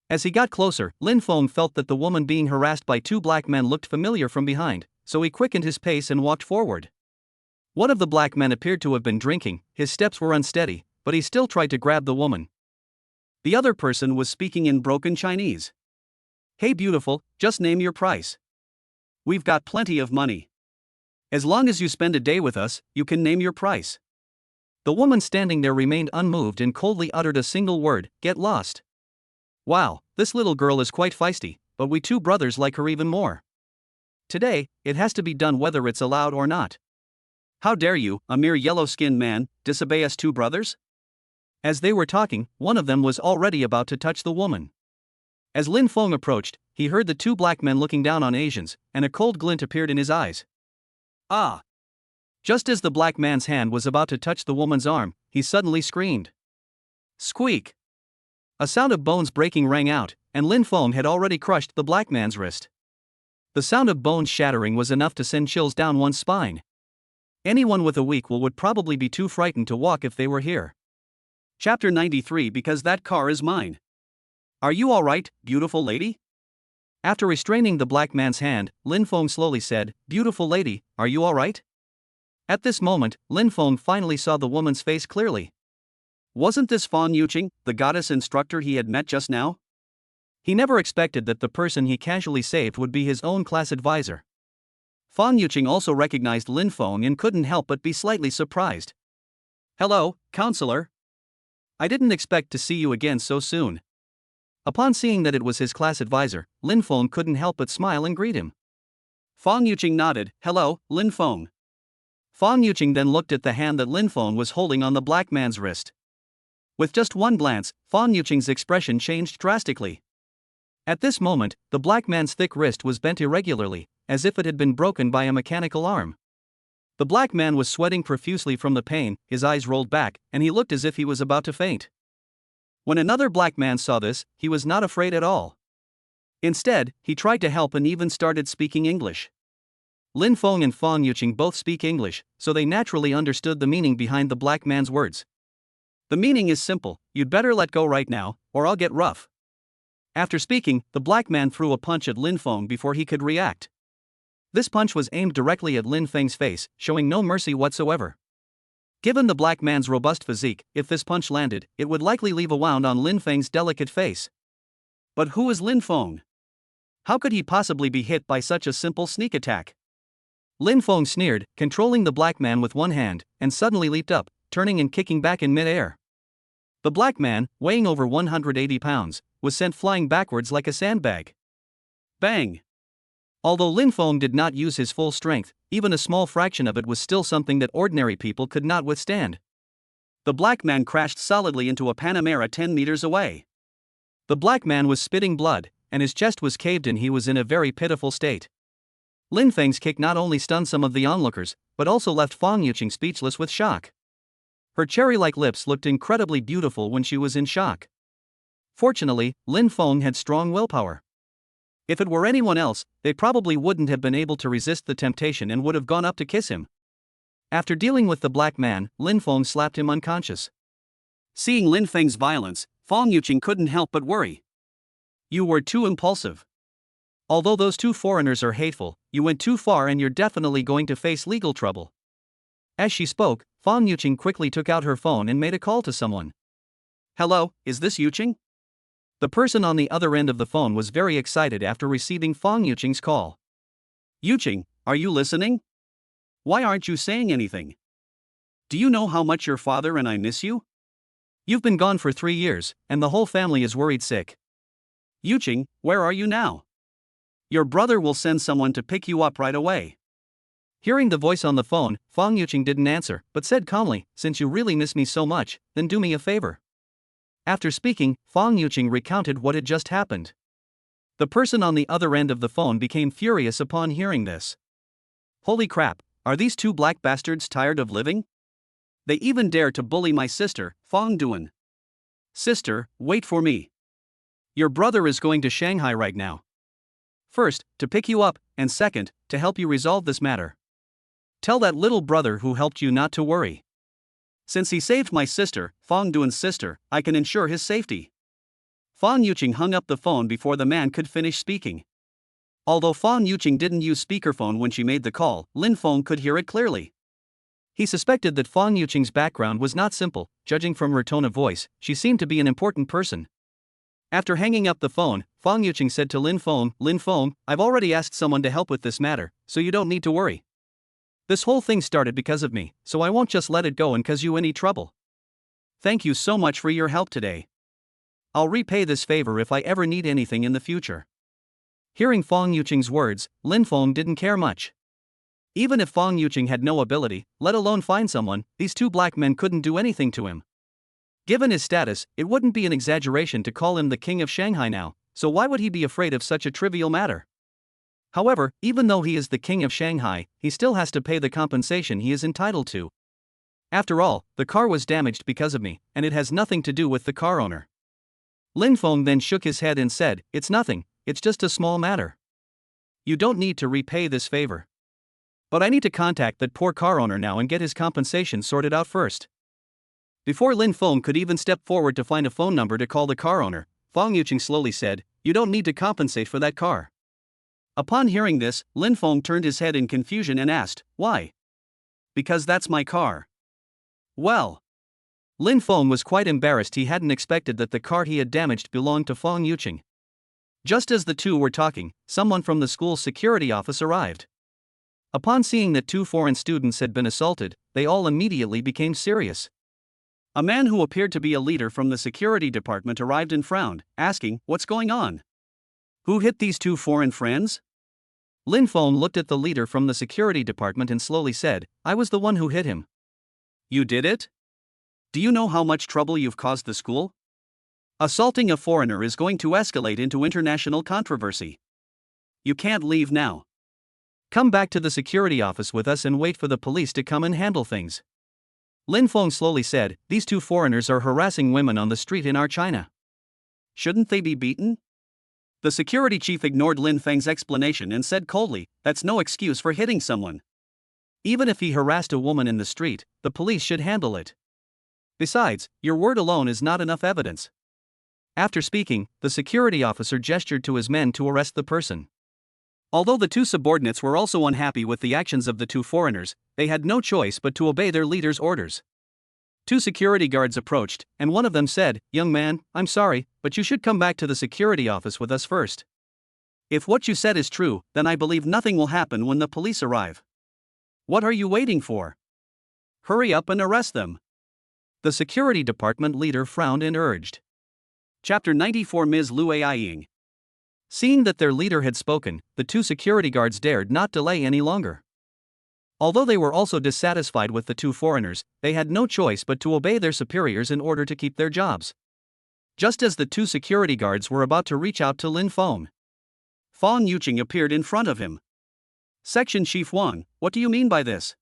As he got closer, Lin Feng felt that the woman being harassed by two black men looked familiar from behind, so he quickened his pace and walked forward. One of the black men appeared to have been drinking, his steps were unsteady, but he still tried to grab the woman. The other person was speaking in broken Chinese. "Hey beautiful, just name your price. We've got plenty of money. As long as you spend a day with us, you can name your price." The woman standing there remained unmoved and coldly uttered a single word, "Get lost." Wow, this little girl is quite feisty, but we two brothers like her even more. Today, it has to be done whether it's allowed or not. How dare you, a mere yellow-skinned man, disobey us two brothers? As they were talking, one of them was already about to touch the woman. As Lin Feng approached, he heard the two black men looking down on Asians, and a cold glint appeared in his eyes. Ah! Just as the black man's hand was about to touch the woman's arm, he suddenly screamed. Squeak! A sound of bones breaking rang out, and Lin Feng had already crushed the black man's wrist. The sound of bones shattering was enough to send chills down one's spine. Anyone with a weak will would probably be too frightened to walk if they were here. Chapter 93 Because that car is mine. Are you alright, beautiful lady? After restraining the black man's hand, Lin Feng slowly said, Beautiful lady, are you alright? At this moment, Lin Feng finally saw the woman's face clearly. Wasn't this Fan Yuqing, the goddess instructor he had met just now? He never expected that the person he casually saved would be his own class advisor. Fan Yuqing also recognized Lin Feng and couldn't help but be slightly surprised. Hello, counselor. I didn't expect to see you again so soon. Upon seeing that it was his class advisor, Lin Feng couldn't help but smile and greet him. Fan Yuqing nodded, Hello, Lin Feng. Fan Yuqing then looked at the hand that Lin Feng was holding on the black man's wrist. With just one glance, Fan Yuqing's expression changed drastically. At this moment, the black man's thick wrist was bent irregularly, as if it had been broken by a mechanical arm. The black man was sweating profusely from the pain, his eyes rolled back, and he looked as if he was about to faint. When another black man saw this, he was not afraid at all. Instead, he tried to help and even started speaking English. Lin Feng and Fan Yuqing both speak English, so they naturally understood the meaning behind the black man's words. The meaning is simple, you'd better let go right now, or I'll get rough. After speaking, the black man threw a punch at Lin Feng before he could react. This punch was aimed directly at Lin Feng's face, showing no mercy whatsoever. Given the black man's robust physique, if this punch landed, it would likely leave a wound on Lin Feng's delicate face. But who is Lin Feng? How could he possibly be hit by such a simple sneak attack? Lin Feng sneered, controlling the black man with one hand, and suddenly leaped up, turning and kicking back in mid-air. The black man, weighing over 180 pounds, was sent flying backwards like a sandbag. Bang! Although Lin Feng did not use his full strength, even a small fraction of it was still something that ordinary people could not withstand. The black man crashed solidly into a Panamera 10 meters away. The black man was spitting blood, and his chest was caved in. He was in a very pitiful state. Lin Feng's kick not only stunned some of the onlookers, but also left Fan Yuqing speechless with shock. Her cherry-like lips looked incredibly beautiful when she was in shock. Fortunately, Lin Feng had strong willpower. If it were anyone else, they probably wouldn't have been able to resist the temptation and would have gone up to kiss him. After dealing with the black man, Lin Feng slapped him unconscious. Seeing Lin Feng's violence, Fan Yuqing couldn't help but worry. You were too impulsive. Although those two foreigners are hateful, you went too far and you're definitely going to face legal trouble. As she spoke, Fan Yuqing quickly took out her phone and made a call to someone. Hello, is this Yuqing? The person on the other end of the phone was very excited after receiving Fan Yuqing's call. Yuqing, are you listening? Why aren't you saying anything? Do you know how much your father and I miss you? You've been gone for 3 years, and the whole family is worried sick. Yuqing, where are you now? Your brother will send someone to pick you up right away. Hearing the voice on the phone, Fan Yuqing didn't answer, but said calmly, Since you really miss me so much, then do me a favor. After speaking, Fan Yuqing recounted what had just happened. The person on the other end of the phone became furious upon hearing this. Holy crap, are these two black bastards tired of living? They even dare to bully my sister, Fang Duan. Sister, wait for me. Your brother is going to Shanghai right now. First, to pick you up, and second, to help you resolve this matter. Tell that little brother who helped you not to worry. Since he saved my sister, Fang Duan's sister, I can ensure his safety. Fan Yuqing hung up the phone before the man could finish speaking. Although Fan Yuqing didn't use speakerphone when she made the call, Lin Feng could hear it clearly. He suspected that Fan Yuqing's background was not simple. Judging from her tone of voice, she seemed to be an important person. After hanging up the phone, Fan Yuqing said to Lin Feng, I've already asked someone to help with this matter, so you don't need to worry. This whole thing started because of me, so I won't just let it go and cause you any trouble. Thank you so much for your help today. I'll repay this favor if I ever need anything in the future. Hearing Fan Yuqing's words, Lin Feng didn't care much. Even if Fan Yuqing had no ability, let alone find someone, these two black men couldn't do anything to him. Given his status, it wouldn't be an exaggeration to call him the king of Shanghai now, so why would he be afraid of such a trivial matter? However, even though he is the king of Shanghai, he still has to pay the compensation he is entitled to. After all, the car was damaged because of me, and it has nothing to do with the car owner. Lin Feng then shook his head and said, "It's nothing, it's just a small matter. You don't need to repay this favor. But I need to contact that poor car owner now and get his compensation sorted out first." Before Lin Feng could even step forward to find a phone number to call the car owner, Fang Yuqing slowly said, "You don't need to compensate for that car." Upon hearing this, Lin Feng turned his head in confusion and asked, "Why?" "Because that's my car." Well, Lin Feng was quite embarrassed. He hadn't expected that the car he had damaged belonged to Fang Yuqing. Just as the two were talking, someone from the school's security office arrived. Upon seeing that two foreign students had been assaulted, they all immediately became serious. A man who appeared to be a leader from the security department arrived and frowned, asking, "What's going on? Who hit these two foreign friends?" Lin Feng looked at the leader from the security department and slowly said, "I was the one who hit him." "You did it? Do you know how much trouble you've caused the school? Assaulting a foreigner is going to escalate into international controversy. You can't leave now. Come back to the security office with us and wait for the police to come and handle things." Lin Feng slowly said, "These two foreigners are harassing women on the street in our China. Shouldn't they be beaten?" The security chief ignored Lin Feng's explanation and said coldly, "That's no excuse for hitting someone. Even if he harassed a woman in the street, the police should handle it. Besides, your word alone is not enough evidence." After speaking, the security officer gestured to his men to arrest the person. Although the two subordinates were also unhappy with the actions of the two foreigners, they had no choice but to obey their leader's orders. Two security guards approached, and one of them said, "Young man, I'm sorry, but you should come back to the security office with us first. If what you said is true, then I believe nothing will happen when the police arrive. What are you waiting for? Hurry up and arrest them." The security department leader frowned and urged. Chapter 94. Ms. Lu Aiying. Seeing that their leader had spoken, the two security guards dared not delay any longer. Although they were also dissatisfied with the two foreigners, they had no choice but to obey their superiors in order to keep their jobs. Just as the two security guards were about to reach out to Lin Feng, Fang Yuqing appeared in front of him. "Section Chief Wang, what do you mean by this?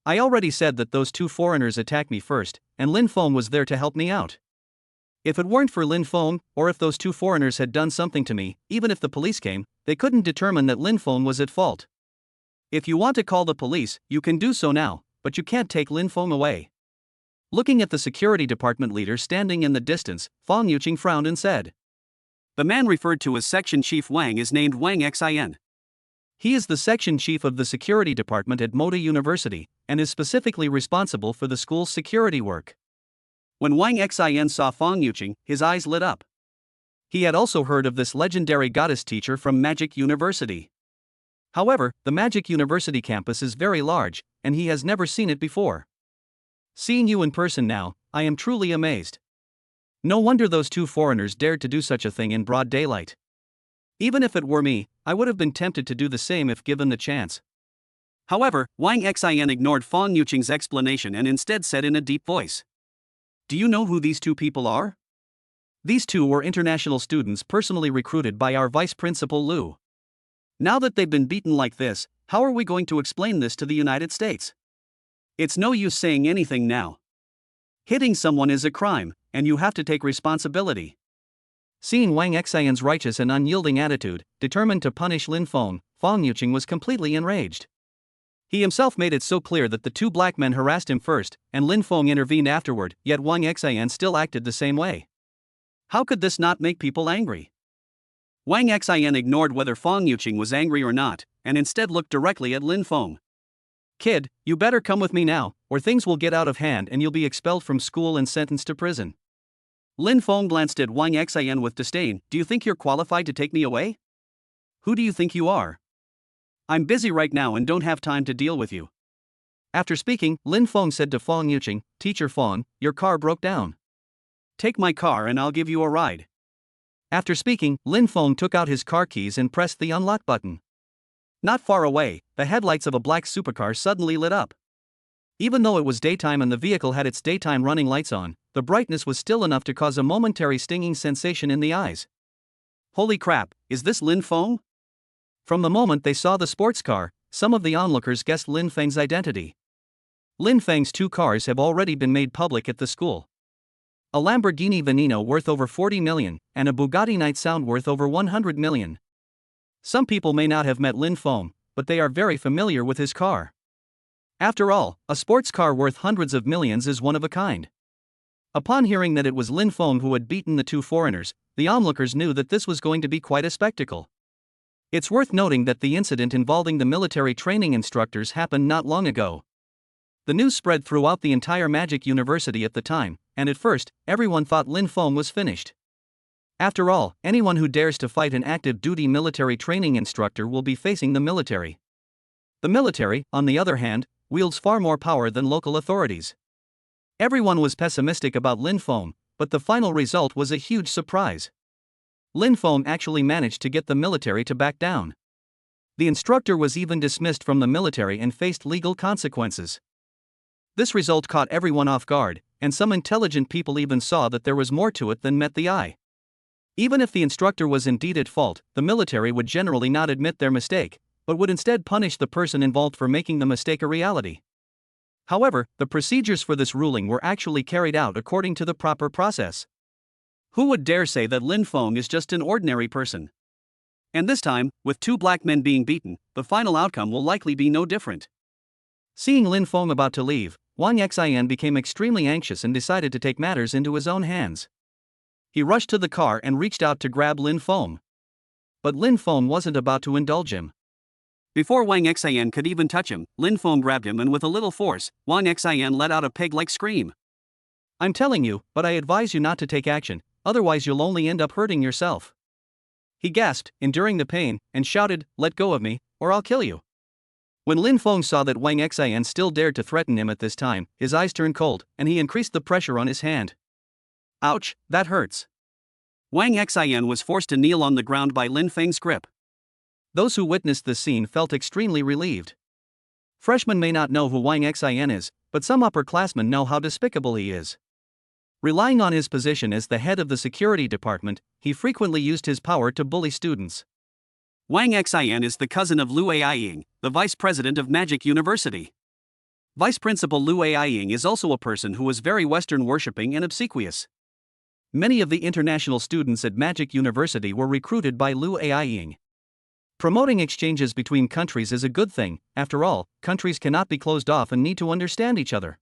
I already said that those two foreigners attacked me first, and Lin Feng was there to help me out. If it weren't for Lin Feng, or if those two foreigners had done something to me, even if the police came, they couldn't determine that Lin Feng was at fault. If you want to call the police, you can do so now, but you can't take Lin Feng away." Looking at the security department leader standing in the distance, Fang Yuqing frowned and said, "The man referred to as Section Chief Wang is named Wang Xin. He is the section chief of the security department at Moda University, and is specifically responsible for the school's security work." When Wang Xin saw Fang Yuqing, his eyes lit up. He had also heard of this legendary goddess teacher from Magic University. However, the Magic University campus is very large, and he has never seen it before. "Seeing you in person now, I am truly amazed. No wonder those two foreigners dared to do such a thing in broad daylight. Even if it were me, I would have been tempted to do the same if given the chance." However, Wang Xin ignored Fang Yuqing's explanation and instead said in a deep voice, "Do you know who these two people are? These two were international students personally recruited by our vice principal Lu. Now that they've been beaten like this, how are we going to explain this to the United States? It's no use saying anything now. Hitting someone is a crime, and you have to take responsibility." Seeing Wang Xin's righteous and unyielding attitude, determined to punish Lin Feng, Fang Yuqing was completely enraged. He himself made it so clear that the two black men harassed him first, and Lin Feng intervened afterward, yet Wang Xin still acted the same way. How could this not make people angry? Wang Xin ignored whether Fang Yuqing was angry or not, and instead looked directly at Lin Feng. "Kid, you better come with me now, or things will get out of hand and you'll be expelled from school and sentenced to prison." Lin Feng glanced at Wang Xin with disdain. "Do you think you're qualified to take me away? Who do you think you are? I'm busy right now and don't have time to deal with you." After speaking, Lin Feng said to Fang Yuqing, "Teacher Fang, your car broke down. Take my car and I'll give you a ride." After speaking, Lin Feng took out his car keys and pressed the unlock button. Not far away, the headlights of a black supercar suddenly lit up. Even though it was daytime and the vehicle had its daytime running lights on, the brightness was still enough to cause a momentary stinging sensation in the eyes. Holy crap, is this Lin Feng? From the moment they saw the sports car, some of the onlookers guessed Lin Feng's identity. Lin Feng's two cars have already been made public at the school. A Lamborghini Veneno worth over 40 million, and a Bugatti Night Sound worth over 100 million. Some people may not have met Lin Feng, but they are very familiar with his car. After all, a sports car worth hundreds of millions is one of a kind. Upon hearing that it was Lin Feng who had beaten the two foreigners, the onlookers knew that this was going to be quite a spectacle. It's worth noting that the incident involving the military training instructors happened not long ago. The news spread throughout the entire Magic University at the time, and at first, everyone thought Lin Feng was finished. After all, anyone who dares to fight an active duty military training instructor will be facing the military. The military, on the other hand, wields far more power than local authorities. Everyone was pessimistic about Lin Feng, but the final result was a huge surprise. Lin Feng actually managed to get the military to back down. The instructor was even dismissed from the military and faced legal consequences. This result caught everyone off guard, and some intelligent people even saw that there was more to it than met the eye. Even if the instructor was indeed at fault, the military would generally not admit their mistake, but would instead punish the person involved for making the mistake a reality. However, the procedures for this ruling were actually carried out according to the proper process. Who would dare say that Lin Feng is just an ordinary person? And this time, with two black men being beaten, the final outcome will likely be no different. Seeing Lin Feng about to leave, Wang Xian became extremely anxious and decided to take matters into his own hands. He rushed to the car and reached out to grab Lin Feng. But Lin Feng wasn't about to indulge him. Before Wang Xian could even touch him, Lin Feng grabbed him and with a little force, Wang Xian let out a pig-like scream. I'm telling you, but I advise you not to take action, otherwise you'll only end up hurting yourself. He gasped, enduring the pain, and shouted, "Let go of me, or I'll kill you." When Lin Feng saw that Wang Xian still dared to threaten him at this time, his eyes turned cold, and he increased the pressure on his hand. Ouch, that hurts. Wang Xian was forced to kneel on the ground by Lin Feng's grip. Those who witnessed this scene felt extremely relieved. Freshmen may not know who Wang Xian is, but some upperclassmen know how despicable he is. Relying on his position as the head of the security department, he frequently used his power to bully students. Wang Xian is the cousin of Lu Aiying, the vice president of Magic University. Vice Principal Lu Aiying is also a person who was very Western worshipping and obsequious. Many of the international students at Magic University were recruited by Lu Aiying. Promoting exchanges between countries is a good thing. After all, countries cannot be closed off and need to understand each other.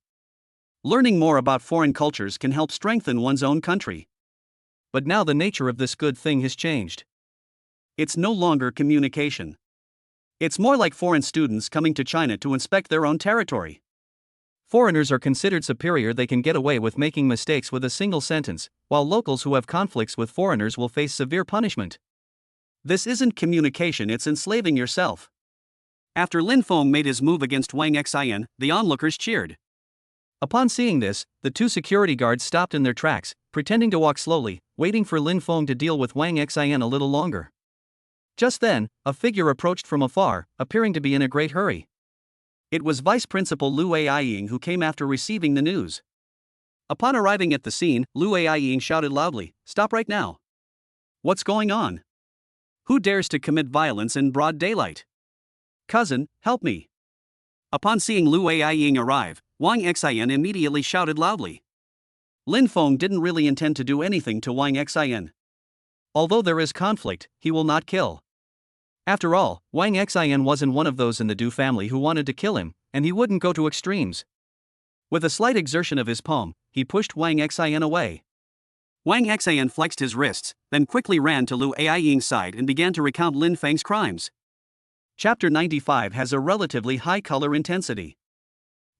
Learning more about foreign cultures can help strengthen one's own country. But now the nature of this good thing has changed. It's no longer communication. It's more like foreign students coming to China to inspect their own territory. Foreigners are considered superior, they can get away with making mistakes with a single sentence, while locals who have conflicts with foreigners will face severe punishment. This isn't communication, it's enslaving yourself. After Lin Feng made his move against Wang Xian, the onlookers cheered. Upon seeing this, the two security guards stopped in their tracks, pretending to walk slowly, waiting for Lin Feng to deal with Wang Xian a little longer. Just then, a figure approached from afar, appearing to be in a great hurry. It was Vice Principal Lu Aiying who came after receiving the news. Upon arriving at the scene, Lu Aiying shouted loudly, "Stop right now! What's going on? Who dares to commit violence in broad daylight? Cousin, help me!" Upon seeing Lu Aiying arrive, Wang Xian immediately shouted loudly. Lin Feng didn't really intend to do anything to Wang Xian. Although there is conflict, he will not kill. After all, Wang Xian wasn't one of those in the Du family who wanted to kill him, and he wouldn't go to extremes. With a slight exertion of his palm, he pushed Wang Xian away. Wang Xian flexed his wrists, then quickly ran to Lu Aiying's side and began to recount Lin Feng's crimes. Chapter 95 has a relatively high color intensity.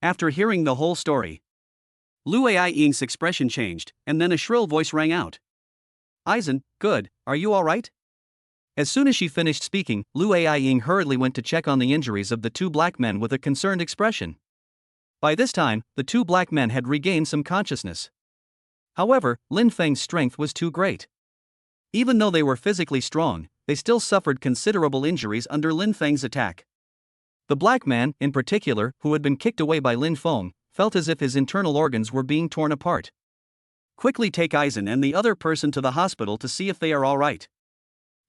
After hearing the whole story, Lu Aiying's expression changed, and then a shrill voice rang out. "Aizen, good, are you alright?" As soon as she finished speaking, Lu Aiying hurriedly went to check on the injuries of the two black men with a concerned expression. By this time, the two black men had regained some consciousness. However, Lin Feng's strength was too great. Even though they were physically strong, they still suffered considerable injuries under Lin Feng's attack. The black man, in particular, who had been kicked away by Lin Feng, felt as if his internal organs were being torn apart. Quickly take Eisen and the other person to the hospital to see if they are alright.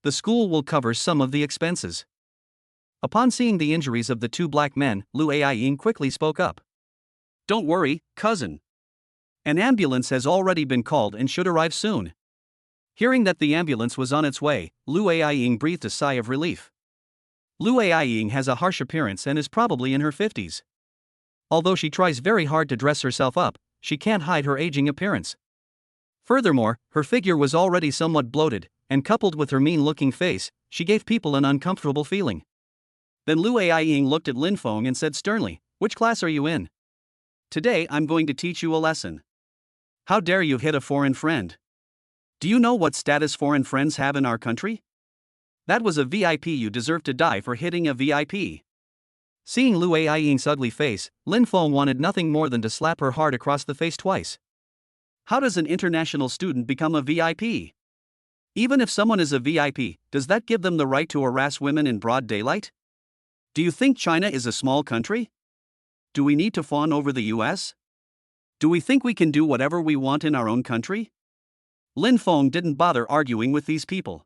The school will cover some of the expenses. Upon seeing the injuries of the two black men, Lu Aiying quickly spoke up. Don't worry, cousin. An ambulance has already been called and should arrive soon. Hearing that the ambulance was on its way, Lu Aiying breathed a sigh of relief. Lu Aiying has a harsh appearance and is probably in her 50s. Although she tries very hard to dress herself up, she can't hide her aging appearance. Furthermore, her figure was already somewhat bloated, and coupled with her mean-looking face, she gave people an uncomfortable feeling. Then Lu Aiying looked at Lin Feng and said sternly, "Which class are you in? Today I'm going to teach you a lesson. How dare you hit a foreign friend? Do you know what status foreign friends have in our country? That was a VIP. You deserve to die for hitting a VIP." Seeing Lu Aiying's ugly face, Lin Feng wanted nothing more than to slap her hard across the face twice. How does an international student become a VIP? Even if someone is a VIP, does that give them the right to harass women in broad daylight? Do you think China is a small country? Do we need to fawn over the US? Do we think we can do whatever we want in our own country? Lin Feng didn't bother arguing with these people.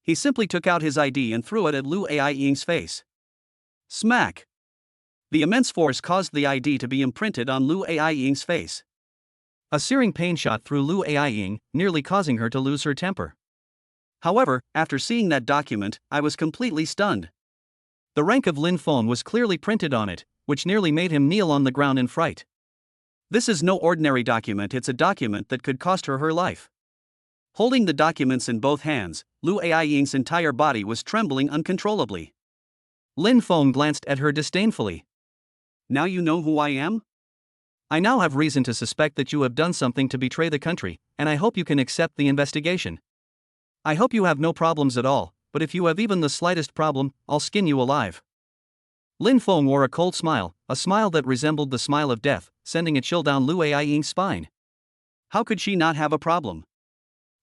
He simply took out his ID and threw it at Lu Aiying's face. Smack! The immense force caused the ID to be imprinted on Lu Aiying's face. A searing pain shot through Lu Aiying, nearly causing her to lose her temper. However, after seeing that document, I was completely stunned. The rank of Lin Feng was clearly printed on it, which nearly made him kneel on the ground in fright. This is no ordinary document, it's a document that could cost her her life. Holding the documents in both hands, Lu Aiying's entire body was trembling uncontrollably. Lin Feng glanced at her disdainfully. Now you know who I am? I now have reason to suspect that you have done something to betray the country, and I hope you can accept the investigation. I hope you have no problems at all, but if you have even the slightest problem, I'll skin you alive. Lin Feng wore a cold smile, a smile that resembled the smile of death, sending a chill down Lu Aiying's spine. How could she not have a problem?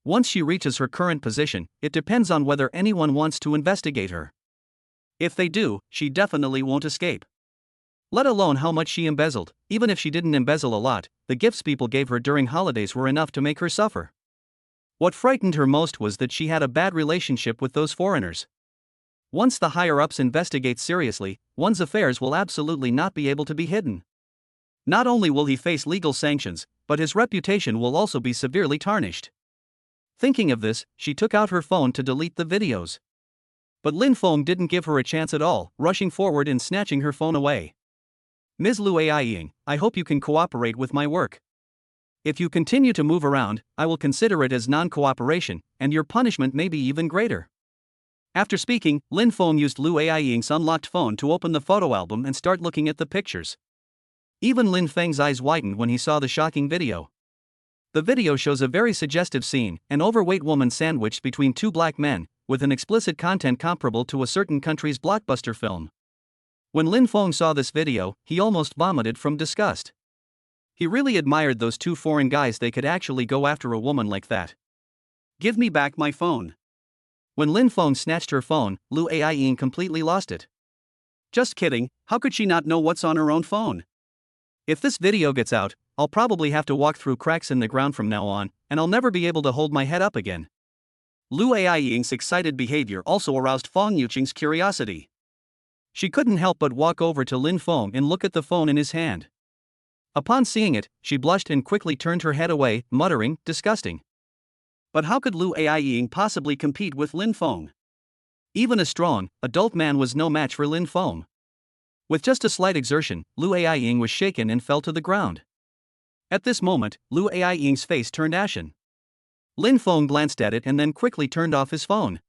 Once she reaches her current position, it depends on whether anyone wants to investigate her. If they do, she definitely won't escape. Let alone how much she embezzled. Even if she didn't embezzle a lot, the gifts people gave her during holidays were enough to make her suffer. What frightened her most was that she had a bad relationship with those foreigners. Once the higher-ups investigate seriously, one's affairs will absolutely not be able to be hidden. Not only will he face legal sanctions, but his reputation will also be severely tarnished. Thinking of this, she took out her phone to delete the videos. But Lin Feng didn't give her a chance at all, rushing forward and snatching her phone away. Ms. Lu Aiying, I hope you can cooperate with my work. If you continue to move around, I will consider it as non-cooperation, and your punishment may be even greater. After speaking, Lin Feng used Lu Aiying's unlocked phone to open the photo album and start looking at the pictures. Even Lin Feng's eyes widened when he saw the shocking video. The video shows a very suggestive scene, an overweight woman sandwiched between two black men, with an explicit content comparable to a certain country's blockbuster film. When Lin Feng saw this video, he almost vomited from disgust. He really admired those two foreign guys, they could actually go after a woman like that. Give me back my phone. When Lin Feng snatched her phone, Lu Aiying completely lost it. Just kidding, how could she not know what's on her own phone? If this video gets out, I'll probably have to walk through cracks in the ground from now on, and I'll never be able to hold my head up again. Lu Aiying's excited behavior also aroused Feng Yuqing's curiosity. She couldn't help but walk over to Lin Feng and look at the phone in his hand. Upon seeing it, she blushed and quickly turned her head away, muttering, "Disgusting." But how could Lu Aiying possibly compete with Lin Feng? Even a strong, adult man was no match for Lin Feng. With just a slight exertion, Lu Aiying was shaken and fell to the ground. At this moment, Lu Aiying's face turned ashen. Lin Feng glanced at it and then quickly turned off his phone.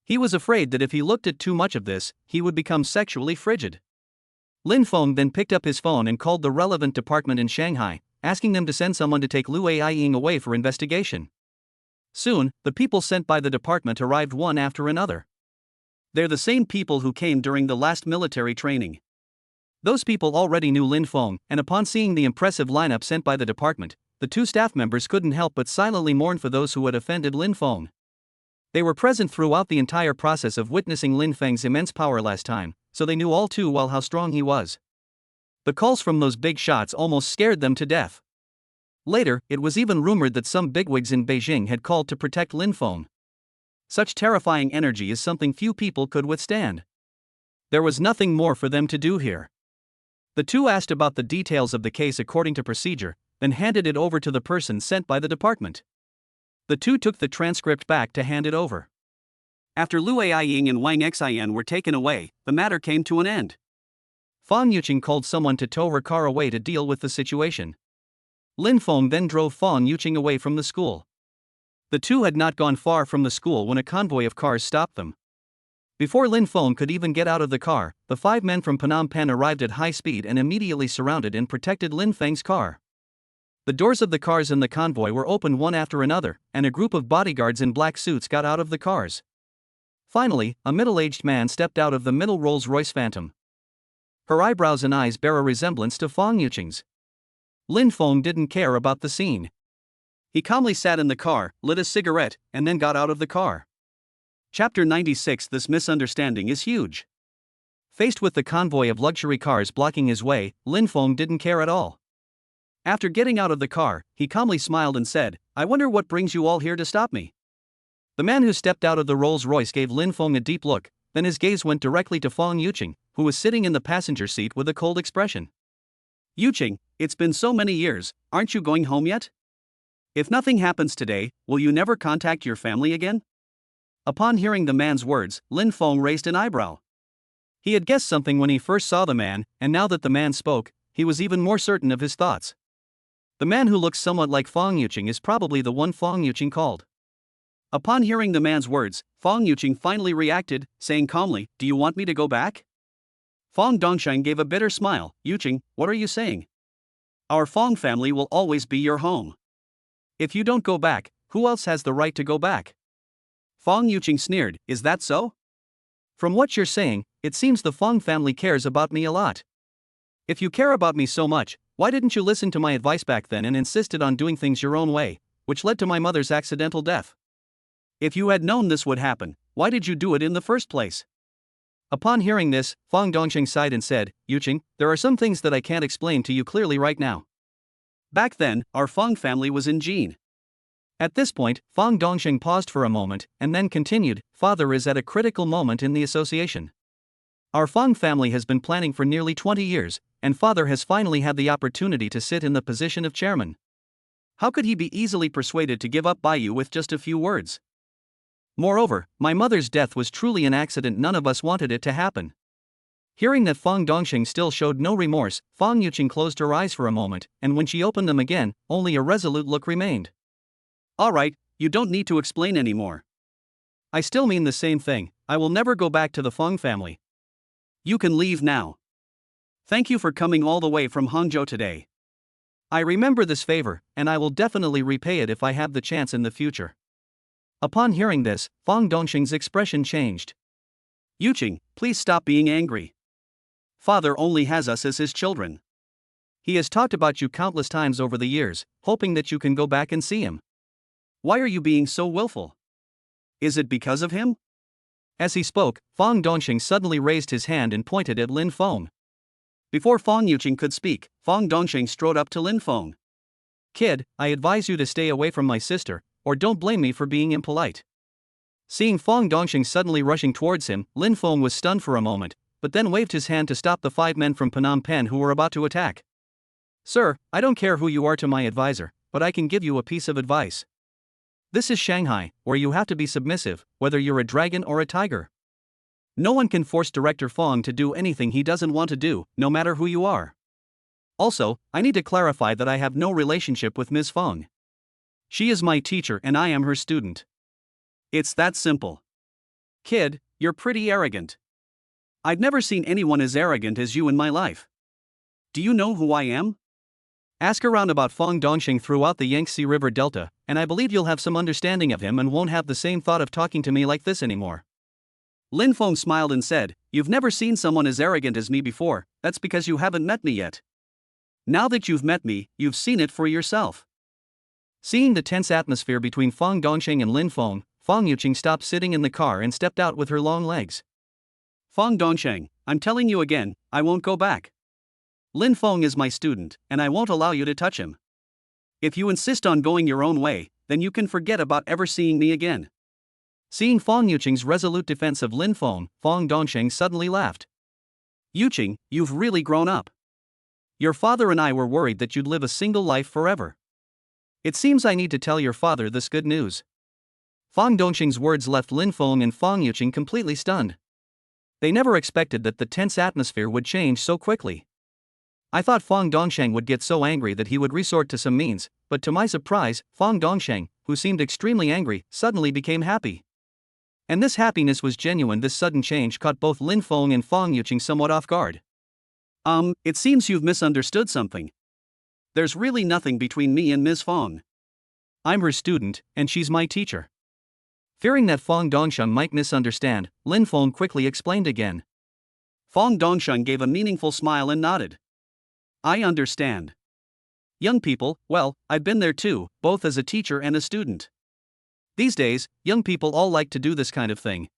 He was afraid that if he looked at too much of this, he would become sexually frigid. Lin Feng then picked up his phone and called the relevant department in Shanghai, asking them to send someone to take Lu Aiying away for investigation. Soon, the people sent by the department arrived one after another. They're the same people who came during the last military training. Those people already knew Lin Feng, and upon seeing the impressive lineup sent by the department, the two staff members couldn't help but silently mourn for those who had offended Lin Feng. They were present throughout the entire process of witnessing Lin Feng's immense power last time, so they knew all too well how strong he was. The calls from those big shots almost scared them to death. Later, it was even rumored that some bigwigs in Beijing had called to protect Lin Feng. Such terrifying energy is something few people could withstand. There was nothing more for them to do here. The two asked about the details of the case according to procedure, then handed it over to the person sent by the department. The two took the transcript back to hand it over. After Lu Aiying and Wang Xian were taken away, the matter came to an end. Fang Yuqing called someone to tow her car away to deal with the situation. Lin Feng then drove Fang Yuqing away from the school. The two had not gone far from the school when a convoy of cars stopped them. Before Lin Feng could even get out of the car, the 5 men from Phnom Penh arrived at high speed and immediately surrounded and protected Lin Feng's car. The doors of the cars in the convoy were opened one after another, and a group of bodyguards in black suits got out of the cars. Finally, a middle-aged man stepped out of the middle Rolls-Royce Phantom. Her eyebrows and eyes bear a resemblance to Fang Yuqing's. Lin Feng didn't care about the scene. He calmly sat in the car, lit a cigarette, and then got out of the car. Chapter 96. This misunderstanding is huge. Faced with the convoy of luxury cars blocking his way, Lin Feng didn't care at all. After getting out of the car, he calmly smiled and said, "I wonder what brings you all here to stop me." The man who stepped out of the Rolls-Royce gave Lin Feng a deep look, then his gaze went directly to Fang Yuqing, who was sitting in the passenger seat with a cold expression. "Yuqing, it's been so many years, aren't you going home yet? If nothing happens today, will you never contact your family again?" Upon hearing the man's words, Lin Feng raised an eyebrow. He had guessed something when he first saw the man, and now that the man spoke, he was even more certain of his thoughts. The man who looks somewhat like Fang Yuqing is probably the one Fang Yuqing called. Upon hearing the man's words, Fang Yuqing finally reacted, saying calmly, "Do you want me to go back?" Fang Dongsheng gave a bitter smile. "Yuqing, what are you saying? Our Fang family will always be your home. If you don't go back, who else has the right to go back?" Fang Yuqing sneered, "Is that so? From what you're saying, it seems the Fang family cares about me a lot. If you care about me so much, why didn't you listen to my advice back then and insisted on doing things your own way, which led to my mother's accidental death? If you had known this would happen, why did you do it in the first place?" Upon hearing this, Fang Dongsheng sighed and said, "Yuqing, there are some things that I can't explain to you clearly right now. Back then, our Fang family was in Jin." At this point, Fang Dongsheng paused for a moment, and then continued, "Father is at a critical moment in the association. Our Fang family has been planning for nearly 20 years, and Father has finally had the opportunity to sit in the position of chairman. How could he be easily persuaded to give up by you with just a few words? Moreover, my mother's death was truly an accident, none of us wanted it to happen." Hearing that Fang Dongsheng still showed no remorse, Fang Yuqing closed her eyes for a moment, and when she opened them again, only a resolute look remained. "All right, you don't need to explain anymore. I still mean the same thing, I will never go back to the Feng family. You can leave now. Thank you for coming all the way from Hangzhou today. I remember this favor, and I will definitely repay it if I have the chance in the future." Upon hearing this, Fang Dongsheng's expression changed. "Yuqing, please stop being angry. Father only has us as his children. He has talked about you countless times over the years, hoping that you can go back and see him. Why are you being so willful? Is it because of him?" As he spoke, Fang Dongsheng suddenly raised his hand and pointed at Lin Feng. Before Fang Yuqing could speak, Fang Dongsheng strode up to Lin Feng. "Kid, I advise you to stay away from my sister, or don't blame me for being impolite." Seeing Fang Dongsheng suddenly rushing towards him, Lin Feng was stunned for a moment, but then waved his hand to stop the 5 men from Phnom Penh who were about to attack. "Sir, I don't care who you are to my advisor, but I can give you a piece of advice. This is Shanghai, where you have to be submissive, whether you're a dragon or a tiger. No one can force Director Fang to do anything he doesn't want to do, no matter who you are. Also, I need to clarify that I have no relationship with Ms. Fang. She is my teacher and I am her student. It's that simple. Kid, you're pretty arrogant. I've never seen anyone as arrogant as you in my life. Do you know who I am? Ask around about Fang Dongsheng throughout the Yangtze River Delta, and I believe you'll have some understanding of him and won't have the same thought of talking to me like this anymore." Lin Feng smiled and said, "You've never seen someone as arrogant as me before, that's because you haven't met me yet. Now that you've met me, you've seen it for yourself." Seeing the tense atmosphere between Fang Dongsheng and Lin Feng, Fang Yuqing stopped sitting in the car and stepped out with her long legs. "Fang Dongsheng, I'm telling you again, I won't go back. Lin Feng is my student, and I won't allow you to touch him. If you insist on going your own way, then you can forget about ever seeing me again. Seeing Fong Yuqing's resolute defense of Lin Feng, Fong Dongsheng suddenly laughed. Yuqing, you've really grown up. Your father and I were worried that you'd live a single life forever. It seems I need to tell your father this good news. Fong Dongsheng's words left Lin Feng and Fong Yuqing completely stunned. They never expected that the tense atmosphere would change so quickly. I thought Fong Dongsheng would get so angry that he would resort to some means, but to my surprise, Fong Dongsheng, who seemed extremely angry, suddenly became happy. And this happiness was genuine. This sudden change caught both Lin Feng and Fong Yuqing somewhat off guard. It seems you've misunderstood something. There's really nothing between me and Ms. Fong. I'm her student, and she's my teacher. Fearing that Fong Dongsheng might misunderstand, Lin Feng quickly explained again. Fong Dongsheng gave a meaningful smile and nodded. I understand. Young people, well, I've been there too, both as a teacher and a student. These days, young people all like to do this kind of thing.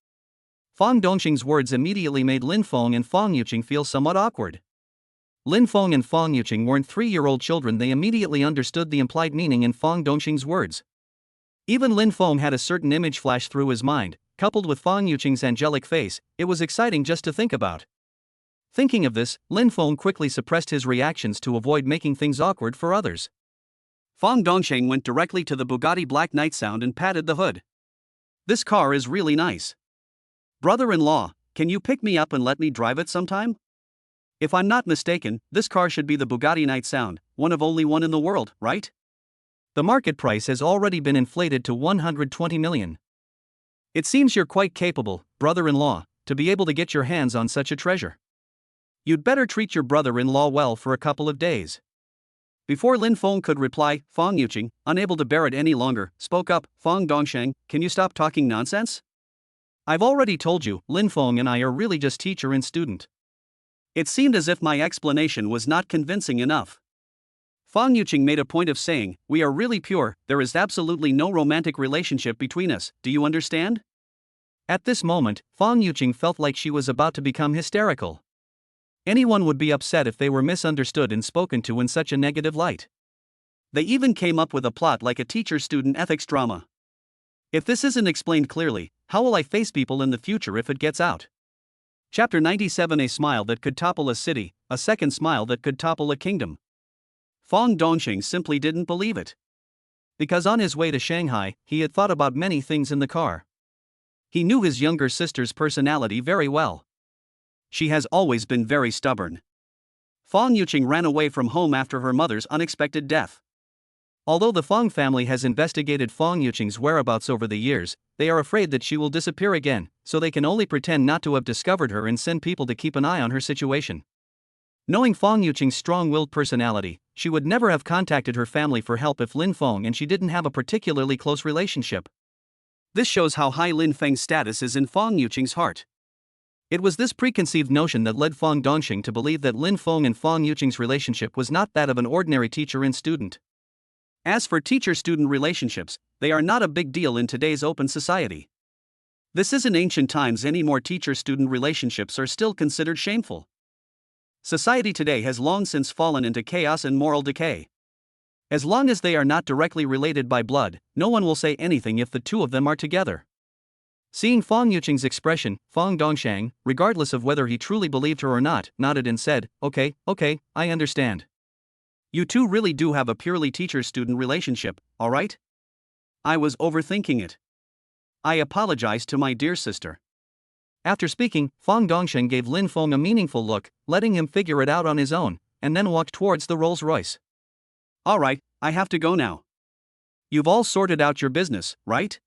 Fong Dongsheng's words immediately made Lin Feng and Fong Yuqing feel somewhat awkward. Lin Feng and Fong Yuqing weren't 3-year-old children. They immediately understood the implied meaning in Fong Dongsheng's words. Even Lin Feng had a certain image flash through his mind, coupled with Fong Yuqing's angelic face. It was exciting just to think about. Thinking of this, Lin Feng quickly suppressed his reactions to avoid making things awkward for others. Fong Dongsheng went directly to the Bugatti Black Knight Sound and patted the hood. This car is really nice. Brother-in-law, can you pick me up and let me drive it sometime? If I'm not mistaken, this car should be the Bugatti Night Sound, one of only one in the world, right? The market price has already been inflated to 120 million. It seems you're quite capable, brother-in-law, to be able to get your hands on such a treasure. You'd better treat your brother-in-law well for a couple of days. Before Lin Feng could reply, Fong Yuqing, unable to bear it any longer, spoke up. Fong Dongsheng, can you stop talking nonsense? I've already told you, Lin Feng and I are really just teacher and student. It seemed as if my explanation was not convincing enough. Fong Yuqing made a point of saying, we are really pure, there is absolutely no romantic relationship between us, do you understand? At this moment, Fong Yuqing felt like she was about to become hysterical. Anyone would be upset if they were misunderstood and spoken to in such a negative light. They even came up with a plot like a teacher-student ethics drama. If this isn't explained clearly, how will I face people in the future if it gets out? Chapter 97. A smile that could topple a city, a second smile that could topple a kingdom. Fong Dongsheng simply didn't believe it. Because on his way to Shanghai, he had thought about many things in the car. He knew his younger sister's personality very well. She has always been very stubborn. Fong Yuqing ran away from home after her mother's unexpected death. Although the Fong family has investigated Fong Yuqing's whereabouts over the years, they are afraid that she will disappear again, so they can only pretend not to have discovered her and send people to keep an eye on her situation. Knowing Fong Yuqing's strong-willed personality, she would never have contacted her family for help if Lin Feng and she didn't have a particularly close relationship. This shows how high Lin Feng's status is in Fong Yuqing's heart. It was this preconceived notion that led Fong Dongsheng to believe that Lin Feng and Fong Yuqing's relationship was not that of an ordinary teacher and student. As for teacher-student relationships, they are not a big deal in today's open society. This isn't ancient times anymore. Teacher-student relationships are still considered shameful. Society today has long since fallen into chaos and moral decay. As long as they are not directly related by blood, no one will say anything if the two of them are together. Seeing Fong Yuqing's expression, Fong Dongsheng, regardless of whether he truly believed her or not, nodded and said, okay, I understand. You two really do have a purely teacher-student relationship, alright? I was overthinking it. I apologize to my dear sister. After speaking, Fong Dongsheng gave Lin Feng a meaningful look, letting him figure it out on his own, and then walked towards the Rolls-Royce. Alright, I have to go now. You've all sorted out your business, right?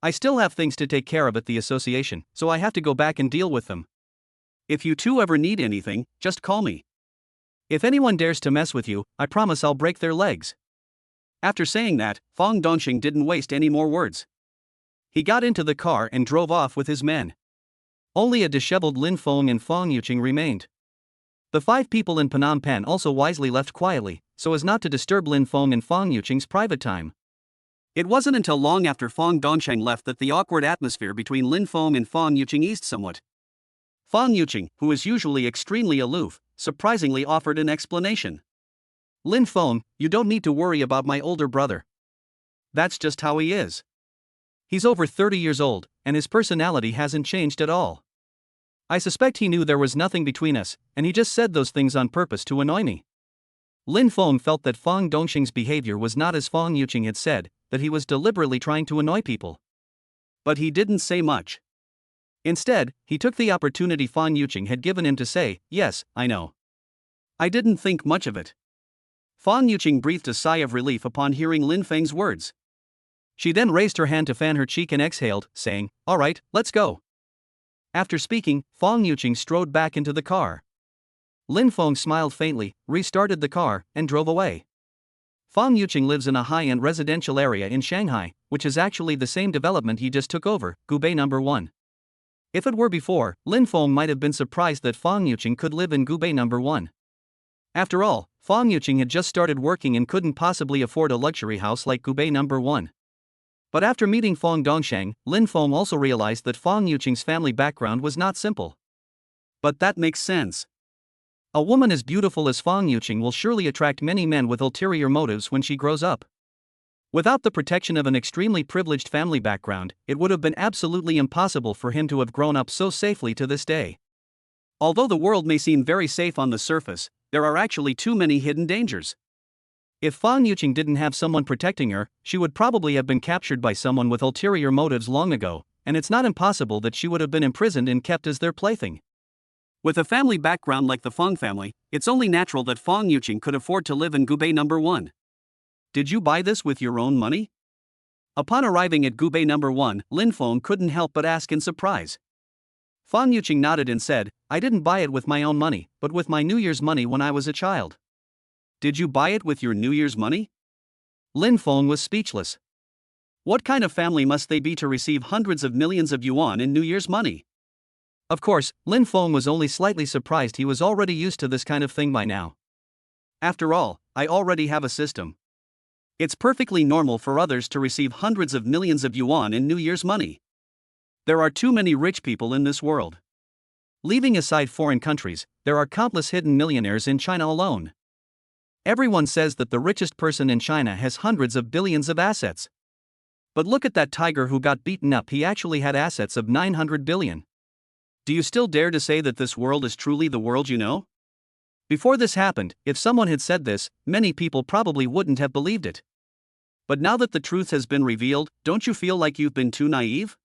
I still have things to take care of at the association, so I have to go back and deal with them. If you two ever need anything, just call me. If anyone dares to mess with you, I promise I'll break their legs. After saying that, Fong Dongsheng didn't waste any more words. He got into the car and drove off with his men. Only a disheveled Lin Feng and Fong Yuqing remained. The 5 people in Phnom Penh also wisely left quietly, so as not to disturb Lin Feng and Fong Yuqing's private time. It wasn't until long after Fong Dongsheng left that the awkward atmosphere between Lin Feng and Fong Yuqing eased somewhat. Fong Yuqing, who is usually extremely aloof, surprisingly offered an explanation. Lin Feng, you don't need to worry about my older brother. That's just how he is. He's over 30 years old, and his personality hasn't changed at all. I suspect he knew there was nothing between us, and he just said those things on purpose to annoy me. Lin Feng felt that Fang Dongxing's behavior was not as Fang Yuqing had said, that he was deliberately trying to annoy people. But he didn't say much. Instead, he took the opportunity Fang Yuqing had given him to say, "Yes, I know." I didn't think much of it. Fang Yuqing breathed a sigh of relief upon hearing Lin Feng's words. She then raised her hand to fan her cheek and exhaled, saying, "All right, let's go." After speaking, Fang Yuqing strode back into the car. Lin Feng smiled faintly, restarted the car, and drove away. Fang Yuqing lives in a high-end residential area in Shanghai, which is actually the same development he just took over, Gubei No. 1. If it were before, Lin Feng might have been surprised that Fang Yuqing could live in Gubei No. 1. After all, Fang Yuqing had just started working and couldn't possibly afford a luxury house like Gubei No. 1. But after meeting Fang Dongsheng, Lin Feng also realized that Fang Yuqing's family background was not simple. But that makes sense. A woman as beautiful as Fang Yuqing will surely attract many men with ulterior motives when she grows up. Without the protection of an extremely privileged family background, it would have been absolutely impossible for him to have grown up so safely to this day. Although the world may seem very safe on the surface, there are actually too many hidden dangers. If Fang Yuqing didn't have someone protecting her, she would probably have been captured by someone with ulterior motives long ago, and it's not impossible that she would have been imprisoned and kept as their plaything. With a family background like the Fang family, it's only natural that Fang Yuqing could afford to live in Gubei No. 1. Did you buy this with your own money? Upon arriving at Gubei No. 1, Lin Feng couldn't help but ask in surprise. Fang Yuqing nodded and said, "I didn't buy it with my own money, but with my New Year's money when I was a child." Did you buy it with your New Year's money? Lin Feng was speechless. What kind of family must they be to receive hundreds of millions of yuan in New Year's money? Of course, Lin Feng was only slightly surprised. He was already used to this kind of thing by now. After all, I already have a system. It's perfectly normal for others to receive hundreds of millions of yuan in New Year's money. There are too many rich people in this world. Leaving aside foreign countries, there are countless hidden millionaires in China alone. Everyone says that the richest person in China has hundreds of billions of assets. But look at that tiger who got beaten up. He actually had assets of 900 billion. Do you still dare to say that this world is truly the world you know? Before this happened, if someone had said this, many people probably wouldn't have believed it. But now that the truth has been revealed, don't you feel like you've been too naive?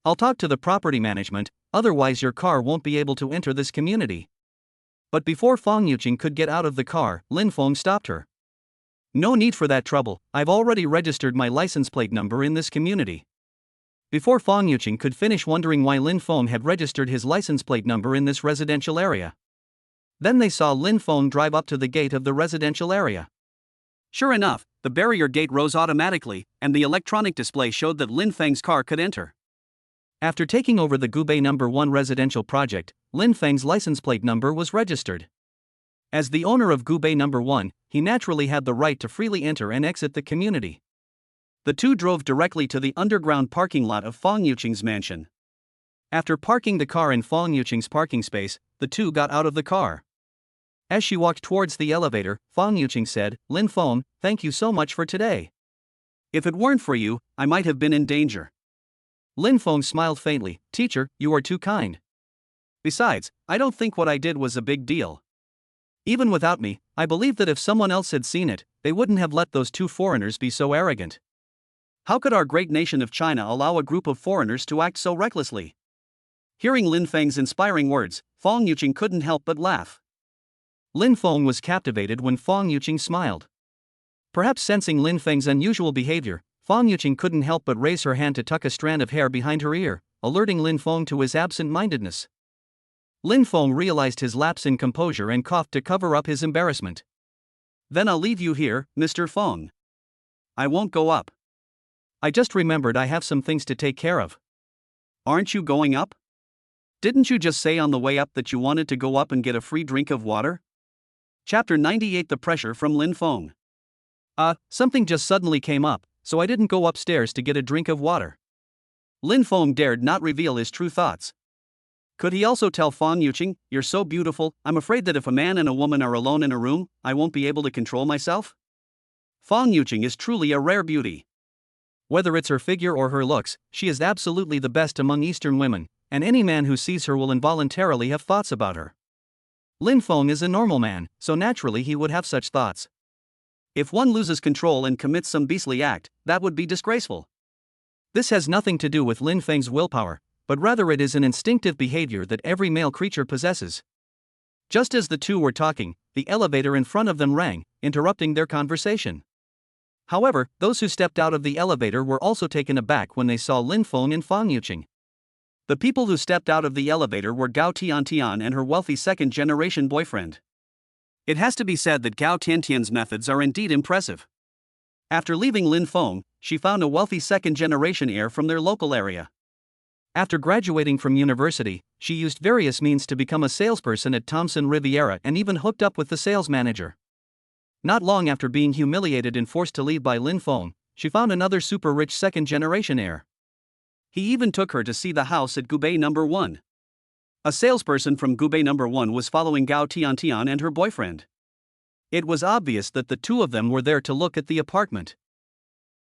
I'll talk to the property management, otherwise your car won't be able to enter this community. But before Fang Yuqing could get out of the car, Lin Feng stopped her. No need for that trouble, I've already registered my license plate number in this community. Before Fang Yuqing could finish wondering why Lin Feng had registered his license plate number in this residential area. Then they saw Lin Feng drive up to the gate of the residential area. Sure enough, the barrier gate rose automatically, and the electronic display showed that Lin Feng's car could enter. After taking over the Gubei No. 1 residential project, Lin Feng's license plate number was registered. As the owner of Gubei No. 1, he naturally had the right to freely enter and exit the community. The two drove directly to the underground parking lot of Fang Yuqing's mansion. After parking the car in Fang Yuqing's parking space, the two got out of the car. As she walked towards the elevator, Fang Yuqing said, "Lin Feng, thank you so much for today. If it weren't for you, I might have been in danger." Lin Feng smiled faintly, "Teacher, you are too kind. Besides, I don't think what I did was a big deal. Even without me, I believe that if someone else had seen it, they wouldn't have let those two foreigners be so arrogant. How could our great nation of China allow a group of foreigners to act so recklessly?" Hearing Lin Feng's inspiring words, Fang Yuqing couldn't help but laugh. Lin Feng was captivated when Fang Yuqing smiled. Perhaps sensing Lin Feng's unusual behavior, Fang Yuqing couldn't help but raise her hand to tuck a strand of hair behind her ear, alerting Lin Feng to his absent-mindedness. Lin Feng realized his lapse in composure and coughed to cover up his embarrassment. "Then I'll leave you here, Mr. Feng. I won't go up. I just remembered I have some things to take care of." "Aren't you going up? Didn't you just say on the way up that you wanted to go up and get a free drink of water?" Chapter 98: The Pressure from Lin Feng. Something just suddenly came up, so I didn't go upstairs to get a drink of water. Lin Feng dared not reveal his true thoughts. Could he also tell Fong Yuqing, "You're so beautiful, I'm afraid that if a man and a woman are alone in a room, I won't be able to control myself"? Fong Yuqing is truly a rare beauty. Whether it's her figure or her looks, she is absolutely the best among Eastern women, and any man who sees her will involuntarily have thoughts about her. Lin Feng is a normal man, so naturally he would have such thoughts. If one loses control and commits some beastly act, that would be disgraceful. This has nothing to do with Lin Feng's willpower, but rather it is an instinctive behavior that every male creature possesses. Just as the two were talking, the elevator in front of them rang, interrupting their conversation. However, those who stepped out of the elevator were also taken aback when they saw Lin Feng and Fong Yuqing. The people who stepped out of the elevator were Gao Tiantian and her wealthy second-generation boyfriend. It has to be said that Gao Tiantian's methods are indeed impressive. After leaving Lin Feng, she found a wealthy second-generation heir from their local area. After graduating from university, she used various means to become a salesperson at Thomson Riviera and even hooked up with the sales manager. Not long after being humiliated and forced to leave by Lin Feng, she found another super-rich second-generation heir. He even took her to see the house at Gubei No. 1. A salesperson from Gubei No. 1 was following Gao Tiantian and her boyfriend. It was obvious that the two of them were there to look at the apartment.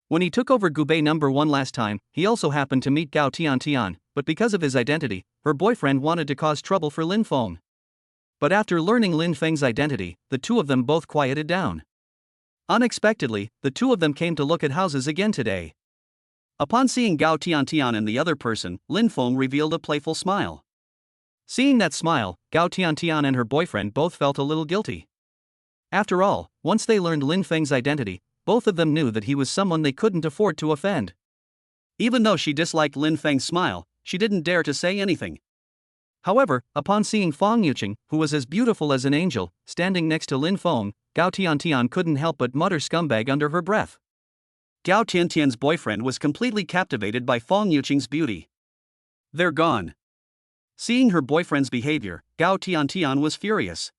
When he took over Gubei No. 1 last time, he also happened to meet Gao Tiantian, but because of his identity, her boyfriend wanted to cause trouble for Lin Feng. But after learning Lin Feng's identity, the two of them both quieted down. Unexpectedly, the two of them came to look at houses again today. Upon seeing Gao Tiantian and the other person, Lin Feng revealed a playful smile. Seeing that smile, Gao Tiantian and her boyfriend both felt a little guilty. After all, once they learned Lin Feng's identity, both of them knew that he was someone they couldn't afford to offend. Even though she disliked Lin Feng's smile, she didn't dare to say anything. However, upon seeing Fong Yuqing, who was as beautiful as an angel, standing next to Lin Feng, Gao Tiantian couldn't help but mutter "scumbag" under her breath. Gao Tiantian's boyfriend was completely captivated by Fong Yuqing's beauty. "They're gone." Seeing her boyfriend's behavior, Gao Tiantian was furious.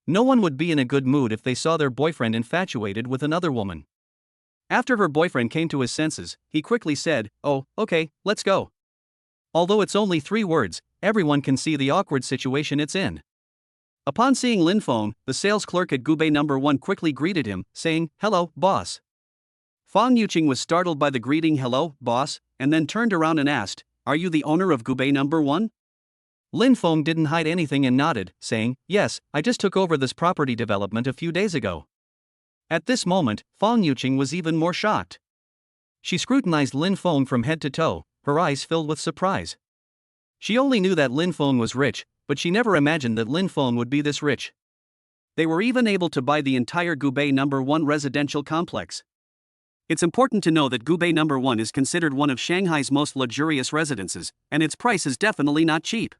No one would be in a good mood if they saw their boyfriend infatuated with another woman. After her boyfriend came to his senses, he quickly said, "Oh, okay, let's go." Although it's only 3 words, everyone can see the awkward situation it's in. Upon seeing Lin Feng, the sales clerk at Gubei No. 1 quickly greeted him, saying, "Hello, boss." Fong Yuqing was startled by the greeting "Hello, boss," and then turned around and asked, "Are you the owner of Gubei No. 1? Lin Feng didn't hide anything and nodded, saying, "Yes, I just took over this property development a few days ago." At this moment, Fong Yuqing was even more shocked. She scrutinized Lin Feng from head to toe, her eyes filled with surprise. She only knew that Lin Feng was rich, but she never imagined that Lin Feng would be this rich. They were even able to buy the entire Gubei No. 1 residential complex. It's important to know that Gubei No. 1 is considered one of Shanghai's most luxurious residences, and its price is definitely not cheap.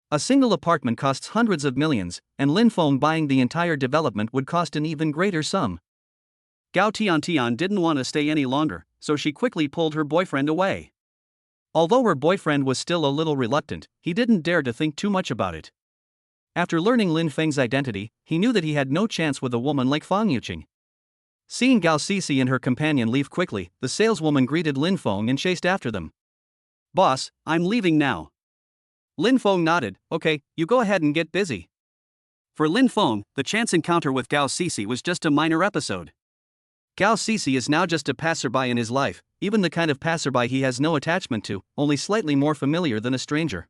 A single apartment costs hundreds of millions, and Lin Feng buying the entire development would cost an even greater sum. Gao Tiantian didn't want to stay any longer, so she quickly pulled her boyfriend away. Although her boyfriend was still a little reluctant, he didn't dare to think too much about it. After learning Lin Feng's identity, he knew that he had no chance with a woman like Fong Yuqing. Seeing Gao Sisi and her companion leave quickly, the saleswoman greeted Lin Feng and chased after them. "Boss, I'm leaving now." Lin Feng nodded, "Okay, you go ahead and get busy." For Lin Feng, the chance encounter with Gao Sisi was just a minor episode. Gao Sisi is now just a passerby in his life, even the kind of passerby he has no attachment to, only slightly more familiar than a stranger.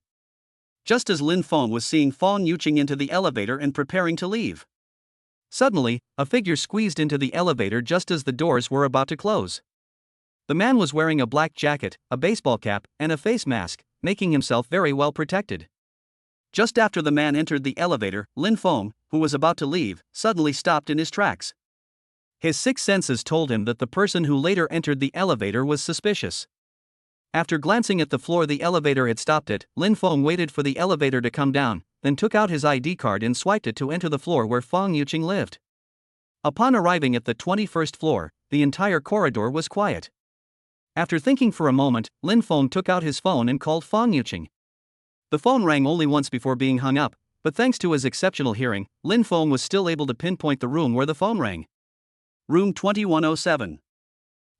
Just as Lin Feng was seeing Fong Yuqing into the elevator and preparing to leave, suddenly, a figure squeezed into the elevator just as the doors were about to close. The man was wearing a black jacket, a baseball cap, and a face mask, making himself very well protected. Just after the man entered the elevator, Lin Feng, who was about to leave, suddenly stopped in his tracks. His 6 senses told him that the person who later entered the elevator was suspicious. After glancing at the floor the elevator had stopped at, Lin Feng waited for the elevator to come down, then took out his ID card and swiped it to enter the floor where Fong Yuqing lived. Upon arriving at the 21st floor, the entire corridor was quiet. After thinking for a moment, Lin Feng took out his phone and called Fong Yuqing. The phone rang only once before being hung up, but thanks to his exceptional hearing, Lin Feng was still able to pinpoint the room where the phone rang. Room 2107.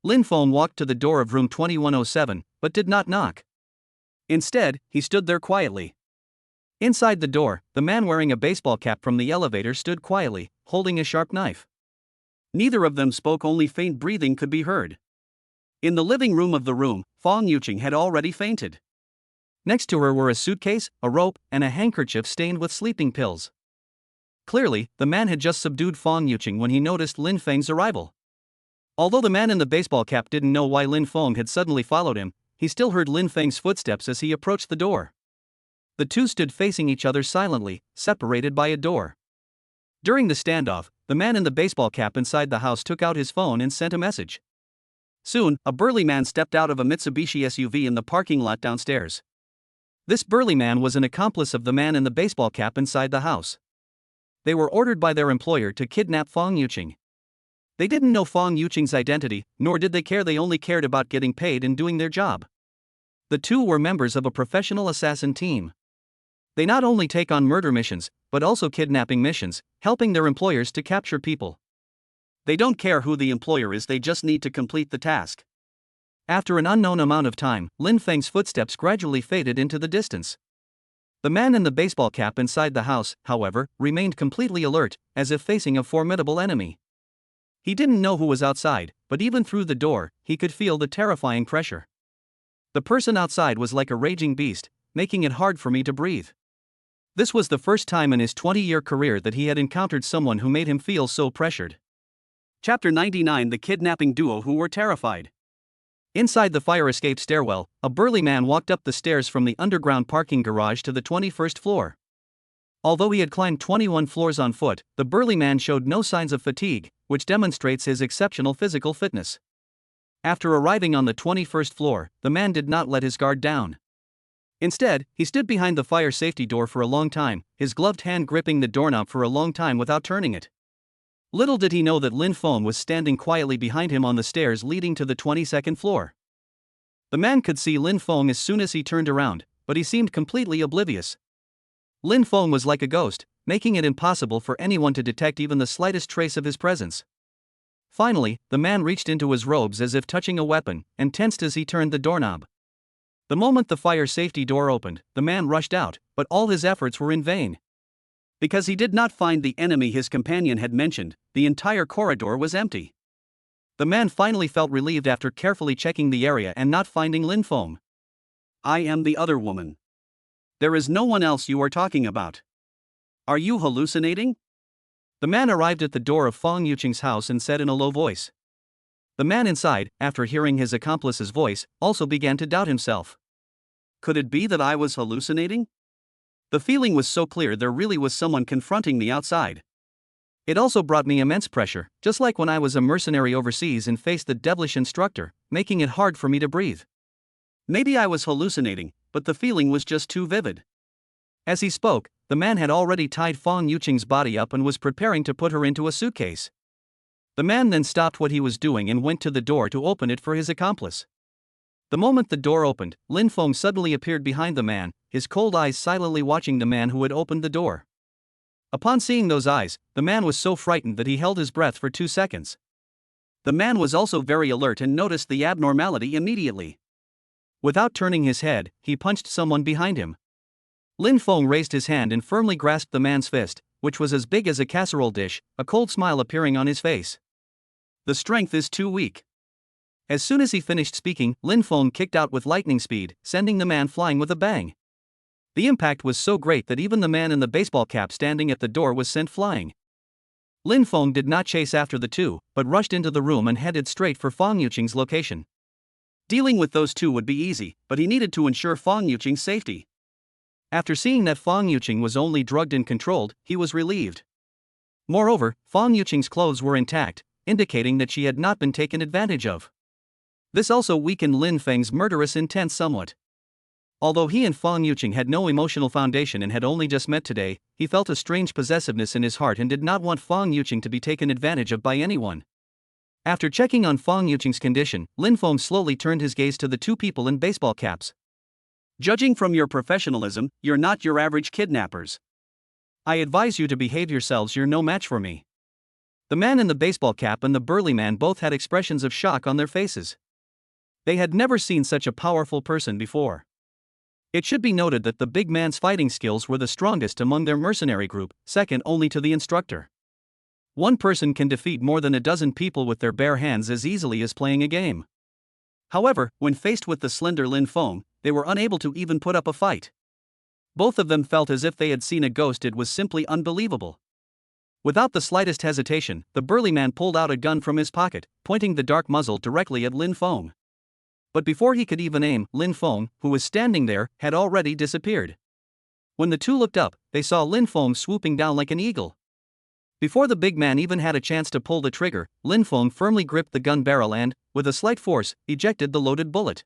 Lin Feng walked to the door of room 2107, but did not knock. Instead, he stood there quietly. Inside the door, the man wearing a baseball cap from the elevator stood quietly, holding a sharp knife. Neither of them spoke, only faint breathing could be heard. In the living room of the room, Fong Yuqing had already fainted. Next to her were a suitcase, a rope, and a handkerchief stained with sleeping pills. Clearly, the man had just subdued Fong Yuqing when he noticed Lin Feng's arrival. Although the man in the baseball cap didn't know why Lin Feng had suddenly followed him, he still heard Lin Feng's footsteps as he approached the door. The two stood facing each other silently, separated by a door. During the standoff, the man in the baseball cap inside the house took out his phone and sent a message. Soon, a burly man stepped out of a Mitsubishi SUV in the parking lot downstairs. This burly man was an accomplice of the man in the baseball cap inside the house. They were ordered by their employer to kidnap Fong Yuqing. They didn't know Fong Yuqing's identity, nor did they care. They only cared about getting paid and doing their job. The two were members of a professional assassin team. They not only take on murder missions, but also kidnapping missions, helping their employers to capture people. They don't care who the employer is, they just need to complete the task. After an unknown amount of time, Lin Feng's footsteps gradually faded into the distance. The man in the baseball cap inside the house, however, remained completely alert, as if facing a formidable enemy. He didn't know who was outside, but even through the door, he could feel the terrifying pressure. The person outside was like a raging beast, making it hard for me to breathe. This was the first time in his 20-year career that he had encountered someone who made him feel so pressured. Chapter 99: The Kidnapping Duo Who Were Terrified. Inside the fire escape stairwell, a burly man walked up the stairs from the underground parking garage to the 21st floor. Although he had climbed 21 floors on foot, the burly man showed no signs of fatigue, which demonstrates his exceptional physical fitness. After arriving on the 21st floor, the man did not let his guard down. Instead, he stood behind the fire safety door for a long time, his gloved hand gripping the doorknob for a long time without turning it. Little did he know that Lin Feng was standing quietly behind him on the stairs leading to the 22nd floor. The man could see Lin Feng as soon as he turned around, but he seemed completely oblivious. Lin Feng was like a ghost, making it impossible for anyone to detect even the slightest trace of his presence. Finally, the man reached into his robes as if touching a weapon, and tensed as he turned the doorknob. The moment the fire safety door opened, the man rushed out, but all his efforts were in vain. Because he did not find the enemy his companion had mentioned, the entire corridor was empty. The man finally felt relieved after carefully checking the area and not finding Lin Feng. "I am the other woman. There is no one else you are talking about. Are you hallucinating?" The man arrived at the door of Fong Yuqing's house and said in a low voice. The man inside, after hearing his accomplice's voice, also began to doubt himself. Could it be that I was hallucinating? The feeling was so clear there really was someone confronting me outside. It also brought me immense pressure, just like when I was a mercenary overseas and faced the devilish instructor, making it hard for me to breathe. Maybe I was hallucinating, but the feeling was just too vivid. As he spoke, the man had already tied Fong Yuqing's body up and was preparing to put her into a suitcase. The man then stopped what he was doing and went to the door to open it for his accomplice. The moment the door opened, Lin Feng suddenly appeared behind the man, his cold eyes silently watching the man who had opened the door. Upon seeing those eyes, the man was so frightened that he held his breath for 2 seconds. The man was also very alert and noticed the abnormality immediately. Without turning his head, he punched someone behind him. Lin Feng raised his hand and firmly grasped the man's fist, which was as big as a casserole dish, a cold smile appearing on his face. The strength is too weak. As soon as he finished speaking, Lin Feng kicked out with lightning speed, sending the man flying with a bang. The impact was so great that even the man in the baseball cap standing at the door was sent flying. Lin Feng did not chase after the two, but rushed into the room and headed straight for Fong Yuqing's location. Dealing with those two would be easy, but he needed to ensure Fong Yuqing's safety. After seeing that Fong Yuqing was only drugged and controlled, he was relieved. Moreover, Fong Yuqing's clothes were intact, indicating that she had not been taken advantage of. This also weakened Lin Feng's murderous intent somewhat. Although he and Fong Yuqing had no emotional foundation and had only just met today, he felt a strange possessiveness in his heart and did not want Fong Yuqing to be taken advantage of by anyone. After checking on Fong Yuqing's condition, Lin Feng slowly turned his gaze to the two people in baseball caps. "Judging from your professionalism, you're not your average kidnappers. I advise you to behave yourselves, you're no match for me." The man in the baseball cap and the burly man both had expressions of shock on their faces. They had never seen such a powerful person before. It should be noted that the big man's fighting skills were the strongest among their mercenary group, second only to the instructor. One person can defeat more than a dozen people with their bare hands as easily as playing a game. However, when faced with the slender Lin Feng, they were unable to even put up a fight. Both of them felt as if they had seen a ghost. It was simply unbelievable. Without the slightest hesitation, the burly man pulled out a gun from his pocket, pointing the dark muzzle directly at Lin Feng. But before he could even aim, Lin Feng, who was standing there, had already disappeared. When the two looked up, they saw Lin Feng swooping down like an eagle. Before the big man even had a chance to pull the trigger, Lin Feng firmly gripped the gun barrel and, with a slight force, ejected the loaded bullet.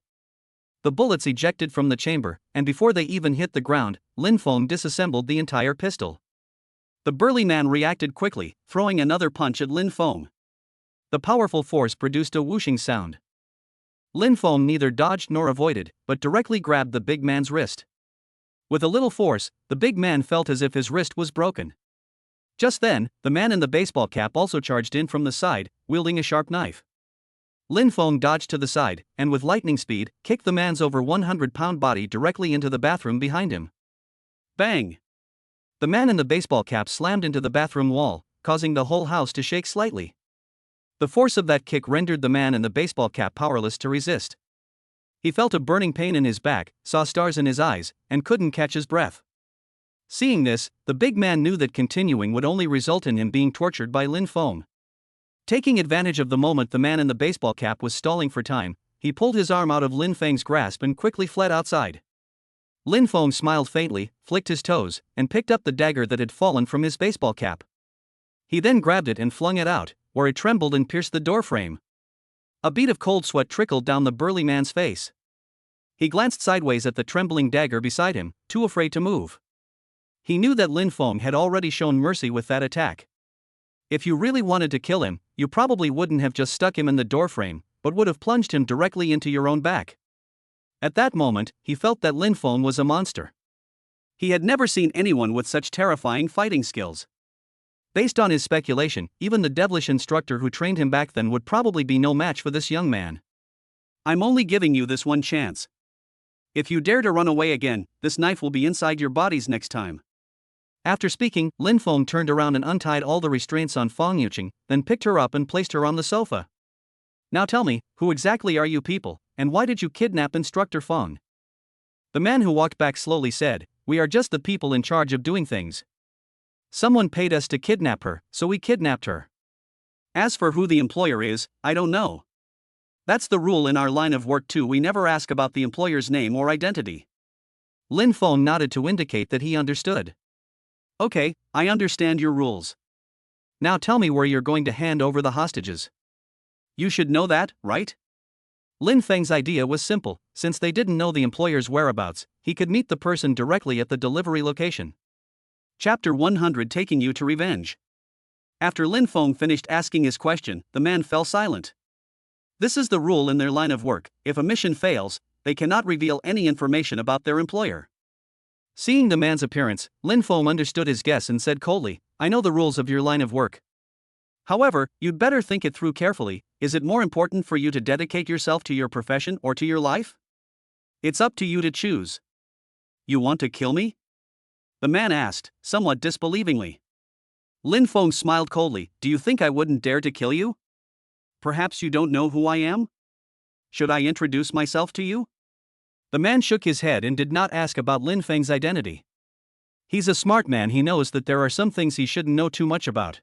The bullets ejected from the chamber, and before they even hit the ground, Lin Feng disassembled the entire pistol. The burly man reacted quickly, throwing another punch at Lin Feng. The powerful force produced a whooshing sound. Lin Feng neither dodged nor avoided, but directly grabbed the big man's wrist. With a little force, the big man felt as if his wrist was broken. Just then, the man in the baseball cap also charged in from the side, wielding a sharp knife. Lin Feng dodged to the side, and with lightning speed, kicked the man's over 100-pound body directly into the bathroom behind him. Bang! The man in the baseball cap slammed into the bathroom wall, causing the whole house to shake slightly. The force of that kick rendered the man in the baseball cap powerless to resist. He felt a burning pain in his back, saw stars in his eyes, and couldn't catch his breath. Seeing this, the big man knew that continuing would only result in him being tortured by Lin Feng. Taking advantage of the moment the man in the baseball cap was stalling for time, he pulled his arm out of Lin Feng's grasp and quickly fled outside. Lin Feng smiled faintly, flicked his toes, and picked up the dagger that had fallen from his baseball cap. He then grabbed it and flung it out, where it trembled and pierced the doorframe. A bead of cold sweat trickled down the burly man's face. He glanced sideways at the trembling dagger beside him, too afraid to move. He knew that Lin Feng had already shown mercy with that attack. If you really wanted to kill him, you probably wouldn't have just stuck him in the doorframe, but would have plunged him directly into your own back. At that moment, he felt that Lin Feng was a monster. He had never seen anyone with such terrifying fighting skills. Based on his speculation, even the devilish instructor who trained him back then would probably be no match for this young man. I'm only giving you this one chance. If you dare to run away again, this knife will be inside your bodies next time. After speaking, Lin Feng turned around and untied all the restraints on Feng Yuqing, then picked her up and placed her on the sofa. Now tell me, who exactly are you people, and why did you kidnap Instructor Feng? The man who walked back slowly said, we are just the people in charge of doing things. Someone paid us to kidnap her, so we kidnapped her. As for who the employer is, I don't know. That's the rule in our line of work too, we never ask about the employer's name or identity. Lin Feng nodded to indicate that he understood. Okay, I understand your rules. Now tell me where you're going to hand over the hostages. You should know that, right? Lin Feng's idea was simple, since they didn't know the employer's whereabouts, he could meet the person directly at the delivery location. Chapter 100, Taking You to Revenge. After Lin Feng finished asking his question, the man fell silent. This is the rule in their line of work, if a mission fails, they cannot reveal any information about their employer. Seeing the man's appearance, Lin Feng understood his guess and said coldly, I know the rules of your line of work. However, you'd better think it through carefully. Is it more important for you to dedicate yourself to your profession or to your life? It's up to you to choose. You want to kill me? The man asked, somewhat disbelievingly. Lin Feng smiled coldly, do you think I wouldn't dare to kill you? Perhaps you don't know who I am? Should I introduce myself to you? The man shook his head and did not ask about Lin Feng's identity. He's a smart man, he knows that there are some things he shouldn't know too much about.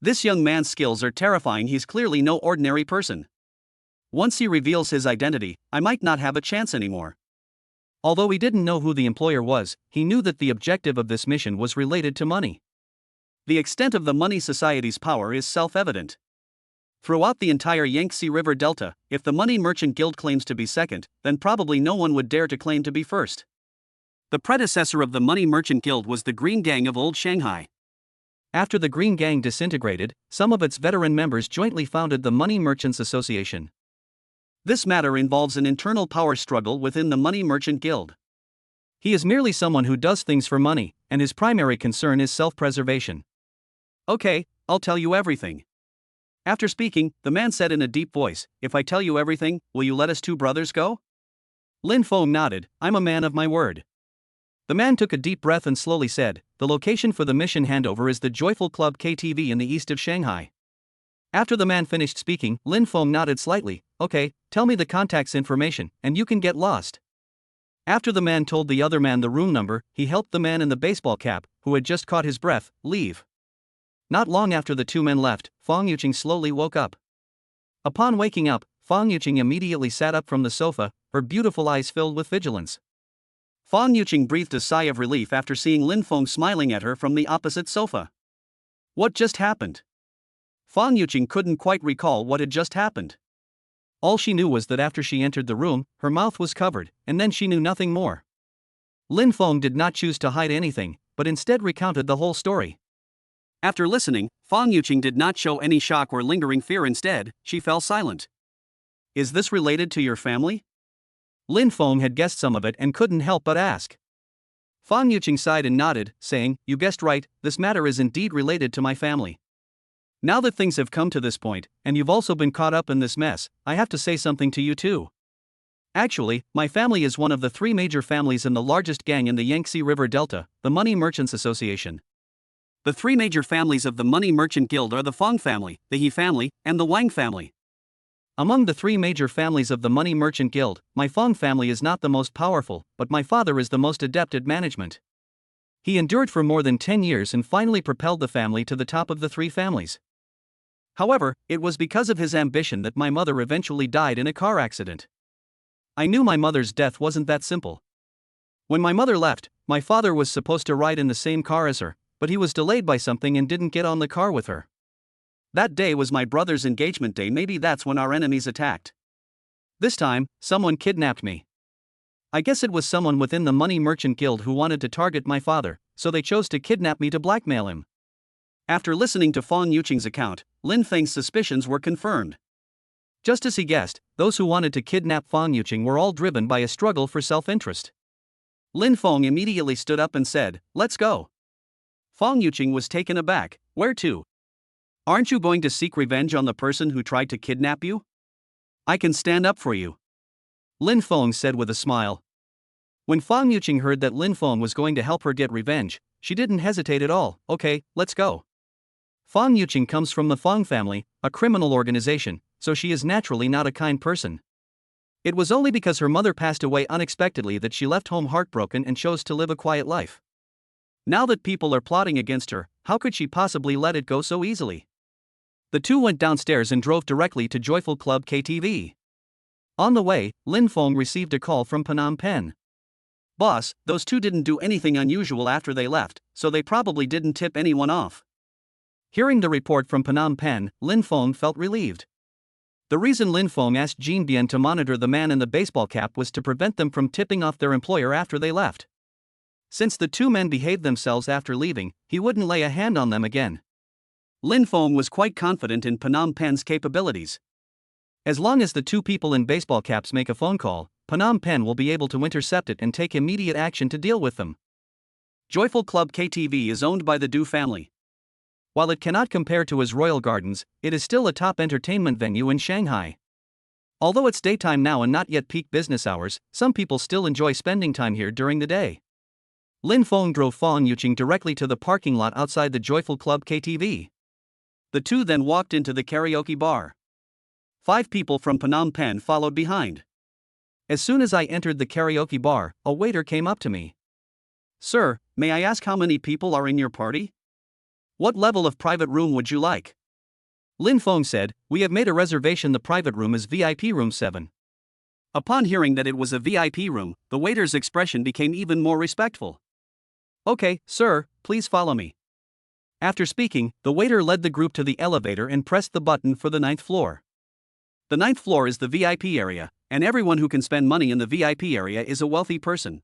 This young man's skills are terrifying, he's clearly no ordinary person. Once he reveals his identity, I might not have a chance anymore. Although he didn't know who the employer was, he knew that the objective of this mission was related to money. The extent of the Money Society's power is self-evident. Throughout the entire Yangtze River Delta, if the Money Merchant Guild claims to be second, then probably no one would dare to claim to be first. The predecessor of the Money Merchant Guild was the Green Gang of Old Shanghai. After the Green Gang disintegrated, some of its veteran members jointly founded the Money Merchants Association. This matter involves an internal power struggle within the Money Merchant Guild. He is merely someone who does things for money, and his primary concern is self-preservation. Okay, I'll tell you everything. After speaking, the man said in a deep voice, if I tell you everything, will you let us two brothers go? Lin Feng nodded, I'm a man of my word. The man took a deep breath and slowly said, the location for the mission handover is the Joyful Club KTV in the east of Shanghai. After the man finished speaking, Lin Feng nodded slightly, okay, tell me the contact's information, and you can get lost. After the man told the other man the room number, he helped the man in the baseball cap, who had just caught his breath, leave. Not long after the two men left, Fang Yuqing slowly woke up. Upon waking up, Fang Yuqing immediately sat up from the sofa, her beautiful eyes filled with vigilance. Fang Yuqing breathed a sigh of relief after seeing Lin Feng smiling at her from the opposite sofa. What just happened? Fang Yuqing couldn't quite recall what had just happened. All she knew was that after she entered the room, her mouth was covered, and then she knew nothing more. Lin Feng did not choose to hide anything, but instead recounted the whole story. After listening, Fang Yuqing did not show any shock or lingering fear. Instead, she fell silent. Is this related to your family? Lin Feng had guessed some of it and couldn't help but ask. Fang Yuqing sighed and nodded, saying, you guessed right, this matter is indeed related to my family. Now that things have come to this point, and you've also been caught up in this mess, I have to say something to you too. Actually, my family is one of the 3 major families in the largest gang in the Yangtze River Delta, the Money Merchants Association. The 3 major families of the Money Merchant Guild are the Fang family, the He family, and the Wang family. Among the 3 major families of the Money Merchant Guild, my Fang family is not the most powerful, but my father is the most adept at management. He endured for more than 10 years and finally propelled the family to the top of the 3 families. However, it was because of his ambition that my mother eventually died in a car accident. I knew my mother's death wasn't that simple. When my mother left, my father was supposed to ride in the same car as her, but he was delayed by something and didn't get on the car with her. That day was my brother's engagement day. Maybe that's when our enemies attacked. This time, someone kidnapped me. I guess it was someone within the Money Merchant Guild who wanted to target my father, so they chose to kidnap me to blackmail him. After listening to Fang Yuqing's account, Lin Feng's suspicions were confirmed. Just as he guessed, those who wanted to kidnap Fang Yuqing were all driven by a struggle for self-interest. Lin Feng immediately stood up and said, let's go. Fang Yuqing was taken aback, where to? Aren't you going to seek revenge on the person who tried to kidnap you? I can stand up for you. Lin Feng said with a smile. When Fang Yuqing heard that Lin Feng was going to help her get revenge, she didn't hesitate at all. Okay, let's go. Fang Yuqing comes from the Fang family, a criminal organization, so she is naturally not a kind person. It was only because her mother passed away unexpectedly that she left home heartbroken and chose to live a quiet life. Now that people are plotting against her, how could she possibly let it go so easily? The two went downstairs and drove directly to Joyful Club KTV. On the way, Lin Feng received a call from Phnom Penh. Boss, those two didn't do anything unusual after they left, so they probably didn't tip anyone off. Hearing the report from Phnom Penh, Lin Feng felt relieved. The reason Lin Feng asked Jean Bien to monitor the man in the baseball cap was to prevent them from tipping off their employer after they left. Since the 2 men behaved themselves after leaving, he wouldn't lay a hand on them again. Lin Feng was quite confident in Phnom Penh's capabilities. As long as the 2 people in baseball caps make a phone call, Phnom Penh will be able to intercept it and take immediate action to deal with them. Joyful Club KTV is owned by the Du family. While it cannot compare to his royal gardens, it is still a top entertainment venue in Shanghai. Although it's daytime now and not yet peak business hours, some people still enjoy spending time here during the day. Lin Feng drove Fang Yuqing directly to the parking lot outside the Joyful Club KTV. The two then walked into the karaoke bar. 5 people from Phnom Penh followed behind. As soon as I entered the karaoke bar, a waiter came up to me. Sir, may I ask how many people are in your party? What level of private room would you like? Lin Feng said, we have made a reservation. The private room is VIP room 7. Upon hearing that it was a VIP room, the waiter's expression became even more respectful. Okay, sir, please follow me. After speaking, the waiter led the group to the elevator and pressed the button for the 9th floor. The 9th floor is the VIP area, and everyone who can spend money in the VIP area is a wealthy person.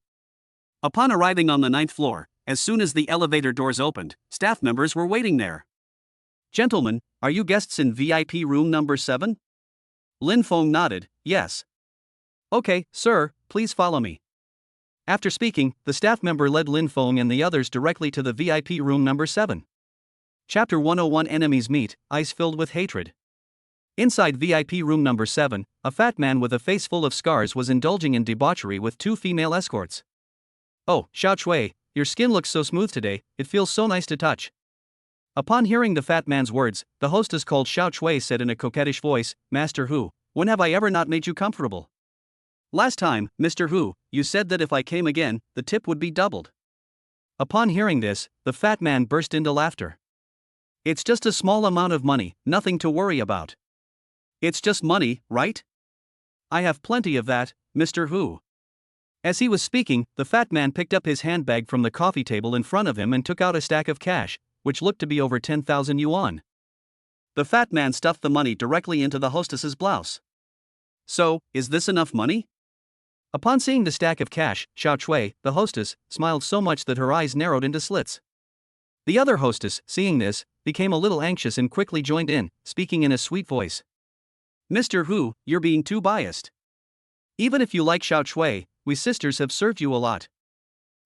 Upon arriving on the 9th floor, as soon as the elevator doors opened, staff members were waiting there. Gentlemen, are you guests in VIP room number 7? Lin Feng nodded, yes. Okay, sir, please follow me. After speaking, the staff member led Lin Feng and the others directly to the VIP room number 7. Chapter 101 Enemies Meet, Eyes Filled with Hatred. Inside VIP room number 7, a fat man with a face full of scars was indulging in debauchery with two female escorts. "Oh, Xiao Shui, your skin looks so smooth today, it feels so nice to touch." Upon hearing the fat man's words, the hostess called Xiao Shui said in a coquettish voice, "Master Hu, when have I ever not made you comfortable? Last time, Mr. Hu, you said that if I came again, the tip would be doubled." Upon hearing this, the fat man burst into laughter. "It's just a small amount of money, nothing to worry about. It's just money, right? I have plenty of that, Mr. Hu." As he was speaking, the fat man picked up his handbag from the coffee table in front of him and took out a stack of cash, which looked to be over 10,000 yuan. The fat man stuffed the money directly into the hostess's blouse. "So, is this enough money?" Upon seeing the stack of cash, Xiao Shui, the hostess, smiled so much that her eyes narrowed into slits. The other hostess, seeing this, became a little anxious and quickly joined in, speaking in a sweet voice. "Mr. Hu, you're being too biased. Even if you like Xiao Shui, we sisters have served you a lot.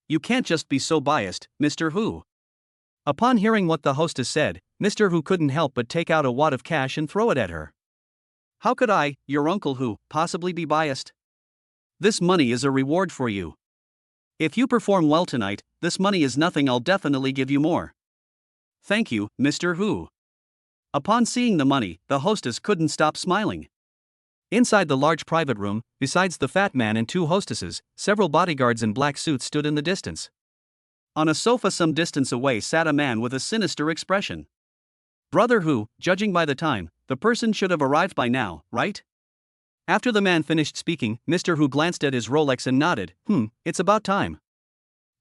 You can't just be so biased, Mr. Hu." Upon hearing what the hostess said, Mr. Hu couldn't help but take out a wad of cash and throw it at her. "How could I, your uncle Hu, possibly be biased? This money is a reward for you. If you perform well tonight, this money is nothing, I'll definitely give you more." "Thank you, Mr. Hu." Upon seeing the money, the hostess couldn't stop smiling. Inside the large private room, besides the fat man and two hostesses, several bodyguards in black suits stood in the distance. On a sofa some distance away sat a man with a sinister expression. "Brother Hu, judging by the time, the person should have arrived by now, right?" After the man finished speaking, Mr. Hu glanced at his Rolex and nodded, "It's about time.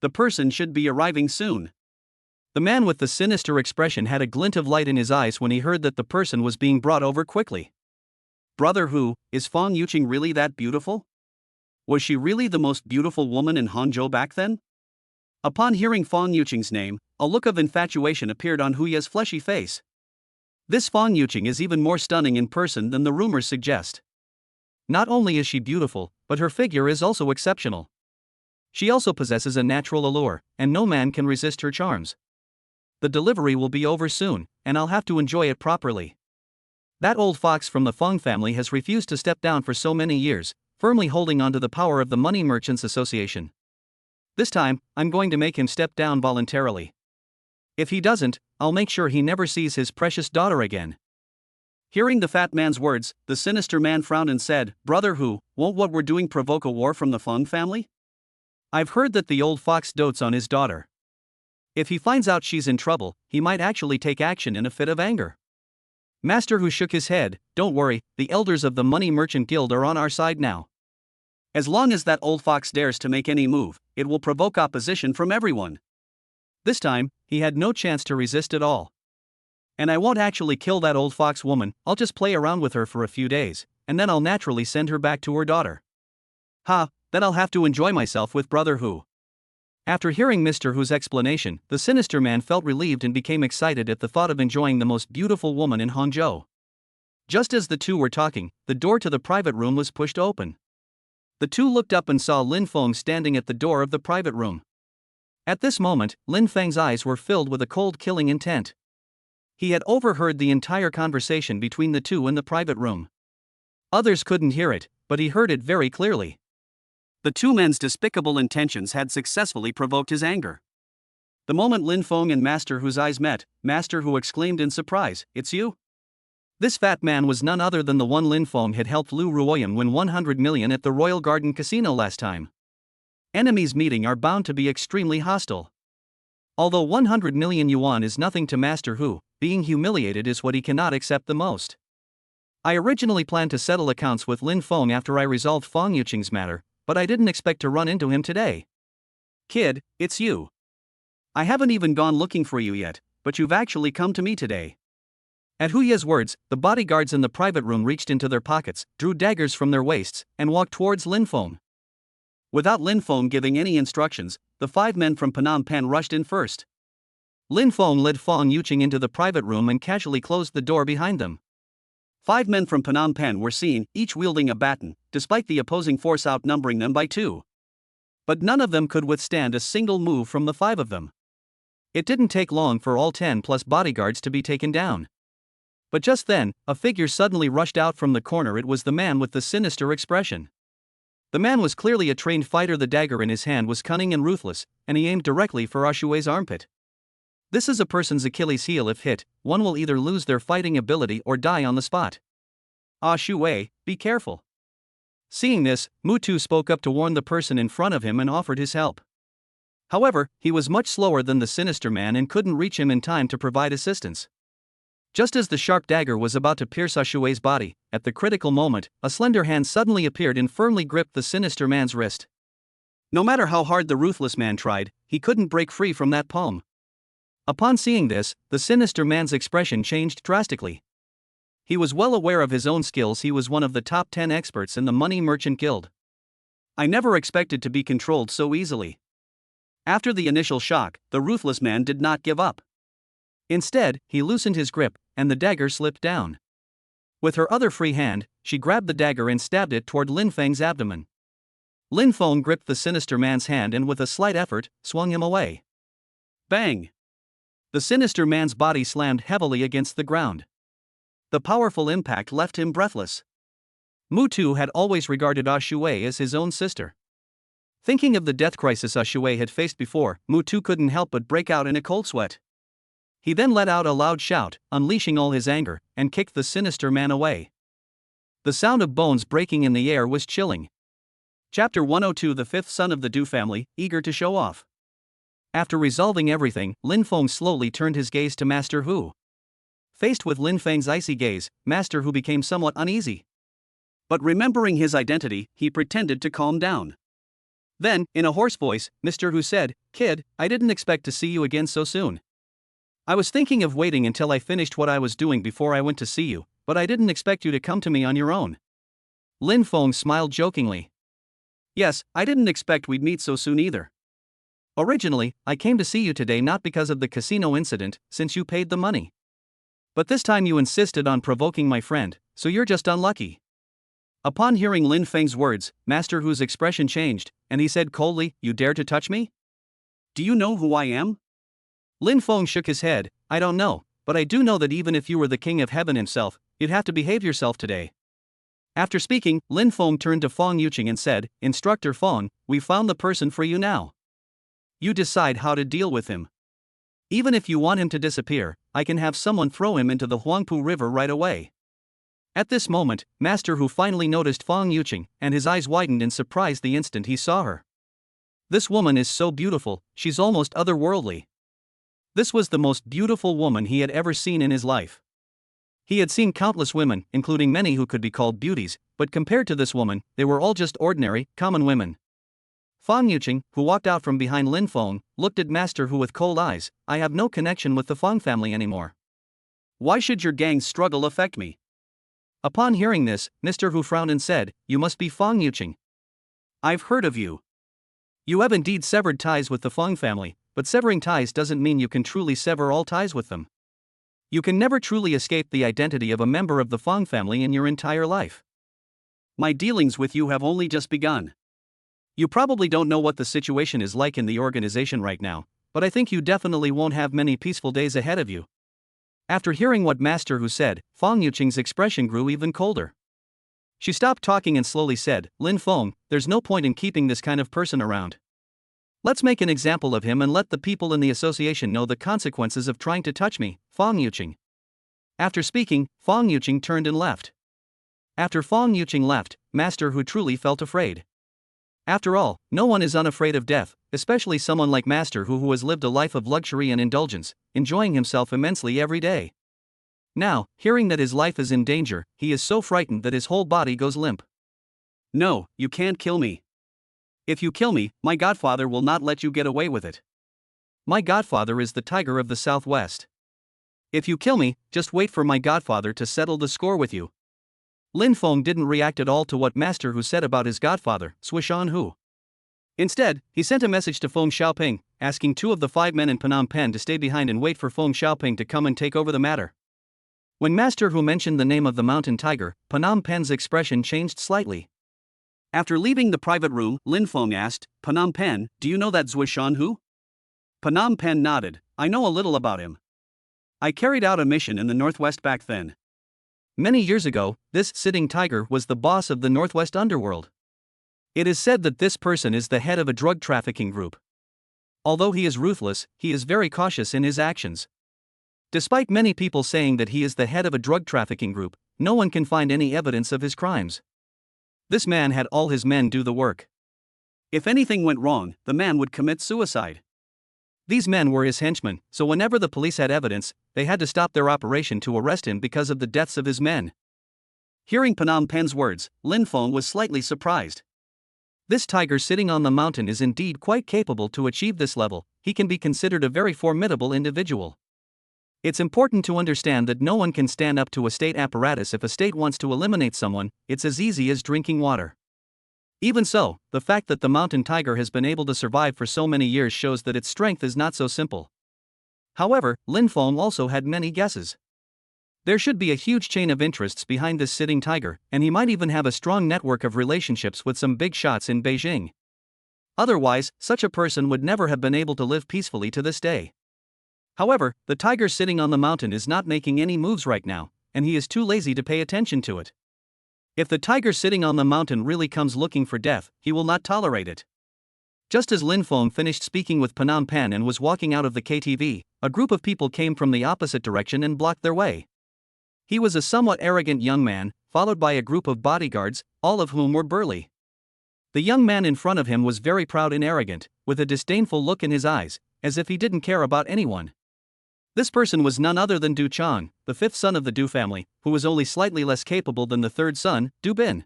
The person should be arriving soon." The man with the sinister expression had a glint of light in his eyes when he heard that the person was being brought over quickly. "Brother Hu, is Fang Yuqing really that beautiful? Was she really the most beautiful woman in Hangzhou back then?" Upon hearing Fang Yuqing's name, a look of infatuation appeared on Hu Ye's fleshy face. This Fang Yuqing is even more stunning in person than the rumors suggest. Not only is she beautiful, but her figure is also exceptional. She also possesses a natural allure, and no man can resist her charms. The delivery will be over soon, and I'll have to enjoy it properly. That old fox from the Feng family has refused to step down for so many years, firmly holding on to the power of the Money Merchants Association. This time, I'm going to make him step down voluntarily. If he doesn't, I'll make sure he never sees his precious daughter again." Hearing the fat man's words, the sinister man frowned and said, "Brother Hu, won't what we're doing provoke a war from the Feng family? I've heard that the old fox dotes on his daughter. If he finds out she's in trouble, he might actually take action in a fit of anger." Master Hu shook his head. "Don't worry, the elders of the Money Merchant Guild are on our side now. As long as that old fox dares to make any move, it will provoke opposition from everyone. This time, he had no chance to resist at all. And I won't actually kill that old fox woman, I'll just play around with her for a few days, and then I'll naturally send her back to her daughter. Then I'll have to enjoy myself with Brother Hu." After hearing Mr. Hu's explanation, the sinister man felt relieved and became excited at the thought of enjoying the most beautiful woman in Hangzhou. Just as the two were talking, the door to the private room was pushed open. The two looked up and saw Lin Feng standing at the door of the private room. At this moment, Lin Feng's eyes were filled with a cold killing intent. He had overheard the entire conversation between the two in the private room. Others couldn't hear it, but he heard it very clearly. The two men's despicable intentions had successfully provoked his anger. The moment Lin Feng and Master Hu's eyes met, Master Hu exclaimed in surprise, "It's you?" This fat man was none other than the one Lin Feng had helped Lu Ruoyan win 100 million at the Royal Garden Casino last time. Enemies meeting are bound to be extremely hostile. Although 100 million yuan is nothing to Master Hu, being humiliated is what he cannot accept the most. "I originally planned to settle accounts with Lin Feng after I resolved Fang Yuqing's matter, but I didn't expect to run into him today. Kid, it's you. I haven't even gone looking for you yet, but you've actually come to me today." At Hu Ye's words, the bodyguards in the private room reached into their pockets, drew daggers from their waists, and walked towards Lin Feng. Without Lin Feng giving any instructions, the 5 men from Phnom Penh rushed in first. Lin Feng led Fang Yuqing into the private room and casually closed the door behind them. 5 men from Phnom Penh were seen, each wielding a baton, despite the opposing force outnumbering them by 2. But none of them could withstand a single move from the 5 of them. It didn't take long for all 10 plus bodyguards to be taken down. But just then, a figure suddenly rushed out from the corner. It was the man with the sinister expression. The man was clearly a trained fighter. The dagger in his hand was cunning and ruthless, and he aimed directly for Ah Shui's armpit. This is a person's Achilles heel. If hit, one will either lose their fighting ability or die on the spot. Ah Shui, be careful. Seeing this, Mutu spoke up to warn the person in front of him and offered his help. However, he was much slower than the sinister man and couldn't reach him in time to provide assistance. Just as the sharp dagger was about to pierce Ah Shui's body, at the critical moment, a slender hand suddenly appeared and firmly gripped the sinister man's wrist. No matter how hard the ruthless man tried, he couldn't break free from that palm. Upon seeing this, the sinister man's expression changed drastically. He was well aware of his own skills. He was one of the top 10 experts in the Money Merchant Guild. I never expected to be controlled so easily. After the initial shock, the ruthless man did not give up. Instead, he loosened his grip, and the dagger slipped down. With her other free hand, she grabbed the dagger and stabbed it toward Lin Feng's abdomen. Lin Feng gripped the sinister man's hand and with a slight effort, swung him away. Bang! The sinister man's body slammed heavily against the ground. The powerful impact left him breathless. Mutu had always regarded Ah Shui as his own sister. Thinking of the death crisis Ah Shui had faced before, Mutu couldn't help but break out in a cold sweat. He then let out a loud shout, unleashing all his anger, and kicked the sinister man away. The sound of bones breaking in the air was chilling. Chapter 102. The fifth son of the Du family, eager to show off. After resolving everything, Lin Feng slowly turned his gaze to Master Hu. Faced with Lin Feng's icy gaze, Master Hu became somewhat uneasy. But remembering his identity, he pretended to calm down. Then, in a hoarse voice, Mr. Hu said, "Kid, I didn't expect to see you again so soon. I was thinking of waiting until I finished what I was doing before I went to see you, but I didn't expect you to come to me on your own." Lin Feng smiled jokingly. "Yes, I didn't expect we'd meet so soon either. Originally, I came to see you today not because of the casino incident, since you paid the money. But this time you insisted on provoking my friend, so you're just unlucky." Upon hearing Lin Feng's words, Master Hu's expression changed, and he said coldly, "You dare to touch me? Do you know who I am?" Lin Feng shook his head. "I don't know, but I do know that even if you were the king of heaven himself, you'd have to behave yourself today." After speaking, Lin Feng turned to Feng Yuqing and said, "Instructor Feng, we found the person for you now. You decide how to deal with him. Even if you want him to disappear, I can have someone throw him into the Huangpu River right away." At this moment, Master Hu finally noticed Feng Yuqing, and his eyes widened in surprise the instant he saw her. This woman is so beautiful, she's almost otherworldly. This was the most beautiful woman he had ever seen in his life. He had seen countless women, including many who could be called beauties, but compared to this woman, they were all just ordinary, common women. Feng Yuqing, who walked out from behind Lin Feng, looked at Master Hu with cold eyes. "I have no connection with the Feng family anymore. Why should your gang's struggle affect me?" Upon hearing this, Mr. Hu frowned and said, "You must be Feng Yuqing. I've heard of you. You have indeed severed ties with the Feng family, but severing ties doesn't mean you can truly sever all ties with them. You can never truly escape the identity of a member of the Feng family in your entire life. My dealings with you have only just begun. You probably don't know what the situation is like in the organization right now, but I think you definitely won't have many peaceful days ahead of you." After hearing what Master Hu said, Feng Yuqing's expression grew even colder. She stopped talking and slowly said, "Lin Feng, there's no point in keeping this kind of person around. Let's make an example of him and let the people in the association know the consequences of trying to touch me, Feng Yuqing." After speaking, Feng Yuqing turned and left. After Feng Yuqing left, Master Hu truly felt afraid. After all, no one is unafraid of death, especially someone like Master Hu who has lived a life of luxury and indulgence, enjoying himself immensely every day. Now, hearing that his life is in danger, he is so frightened that his whole body goes limp. "No, you can't kill me. If you kill me, my godfather will not let you get away with it. My godfather is the Tiger of the Southwest. If you kill me, just wait for my godfather to settle the score with you." Lin Feng didn't react at all to what Master Hu said about his godfather, Swishan Hu. Instead, he sent a message to Feng Xiaoping, asking 2 of the 5 men in Phnom Penh to stay behind and wait for Feng Xiaoping to come and take over the matter. When Master Hu mentioned the name of the mountain tiger, Phnom Penh's expression changed slightly. After leaving the private room, Lin Feng asked, "Phnom Penh, do you know that Zwishan Hu?" Phnom Penh nodded. "I know a little about him. I carried out a mission in the Northwest back then. Many years ago, this sitting tiger was the boss of the Northwest underworld. It is said that this person is the head of a drug trafficking group. Although he is ruthless, he is very cautious in his actions. Despite many people saying that he is the head of a drug trafficking group, no one can find any evidence of his crimes. This man had all his men do the work. If anything went wrong, the man would commit suicide. These men were his henchmen, so whenever the police had evidence, they had to stop their operation to arrest him because of the deaths of his men. Hearing Phnom Penh's words, Lin Phong was slightly surprised. This tiger sitting on the mountain is indeed quite capable to achieve this level. He can be considered a very formidable individual. It's important to understand that no one can stand up to a state apparatus. If a state wants to eliminate someone, it's as easy as drinking water. Even so, the fact that the mountain tiger has been able to survive for so many years shows that its strength is not so simple. However, Lin Phong also had many guesses. There should be a huge chain of interests behind this sitting tiger, and he might even have a strong network of relationships with some big shots in Beijing. Otherwise, such a person would never have been able to live peacefully to this day. However, the tiger sitting on the mountain is not making any moves right now, and he is too lazy to pay attention to it. If the tiger sitting on the mountain really comes looking for death, he will not tolerate it. Just as Lin Phong finished speaking with Phnom Penh and was walking out of the KTV, a group of people came from the opposite direction and blocked their way. He was a somewhat arrogant young man, followed by a group of bodyguards, all of whom were burly. The young man in front of him was very proud and arrogant, with a disdainful look in his eyes, as if he didn't care about anyone. This person was none other than Du Chang, the fifth son of the Du family, who was only slightly less capable than the third son, Du Bin.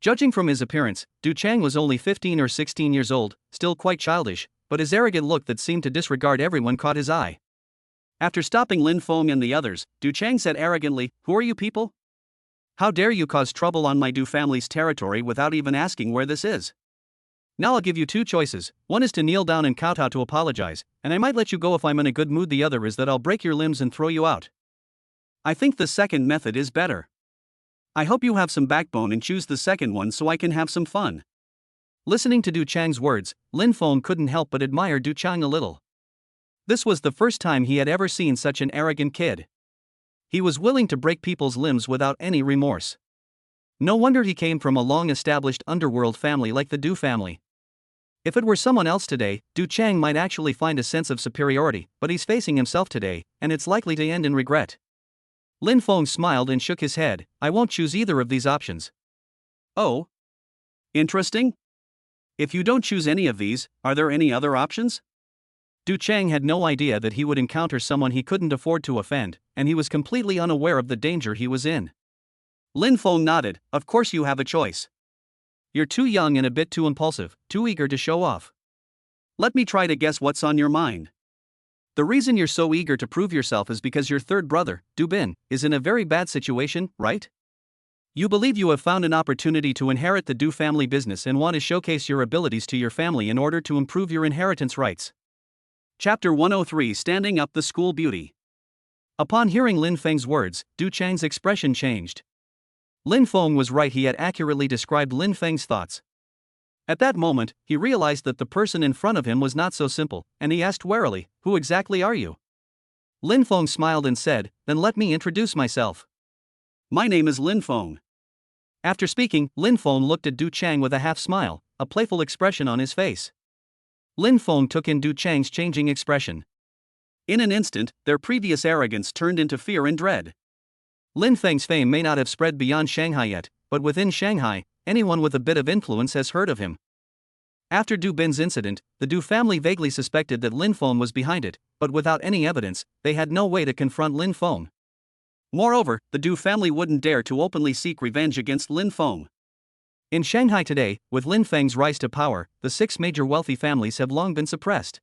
Judging from his appearance, Du Chang was only 15 or 16 years old, still quite childish, but his arrogant look that seemed to disregard everyone caught his eye. After stopping Lin Phong and the others, Du Chang said arrogantly, "Who are you people? How dare you cause trouble on my Du family's territory without even asking where this is? Now I'll give you two choices. One is to kneel down and kowtow to apologize, and I might let you go if I'm in a good mood. The other is that I'll break your limbs and throw you out. I think the second method is better. I hope you have some backbone and choose the second one so I can have some fun." Listening to Du Chang's words, Lin Phong couldn't help but admire Du Chang a little. This was the first time he had ever seen such an arrogant kid. He was willing to break people's limbs without any remorse. No wonder he came from a long-established underworld family like the Du family. If it were someone else today, Du Chang might actually find a sense of superiority, but he's facing himself today, and it's likely to end in regret. Lin Phong smiled and shook his head. "I won't choose either of these options." "Oh? Interesting. If you don't choose any of these, are there any other options?" Du Chang had no idea that he would encounter someone he couldn't afford to offend, and he was completely unaware of the danger he was in. Lin Phong nodded. "Of course you have a choice. You're too young and a bit too impulsive, too eager to show off. Let me try to guess what's on your mind. The reason you're so eager to prove yourself is because your third brother, Du Bin, is in a very bad situation, right? You believe you have found an opportunity to inherit the Du family business and want to showcase your abilities to your family in order to improve your inheritance rights." Chapter 103: Standing Up the School Beauty. Upon hearing Lin Feng's words, Du Chang's expression changed. Lin Phong was right, he had accurately described Lin Feng's thoughts. At that moment, he realized that the person in front of him was not so simple, and he asked warily, "Who exactly are you?" Lin Phong smiled and said, "Then let me introduce myself. My name is Lin Phong." After speaking, Lin Phong looked at Du Chang with a half smile, a playful expression on his face. Lin Phong took in Du Chang's changing expression. In an instant, their previous arrogance turned into fear and dread. Lin Feng's fame may not have spread beyond Shanghai yet, but within Shanghai, anyone with a bit of influence has heard of him. After Du Bin's incident, the Du family vaguely suspected that Lin Phong was behind it, but without any evidence, they had no way to confront Lin Phong. Moreover, the Du family wouldn't dare to openly seek revenge against Lin Phong. In Shanghai today, with Lin Feng's rise to power, the 6 major wealthy families have long been suppressed.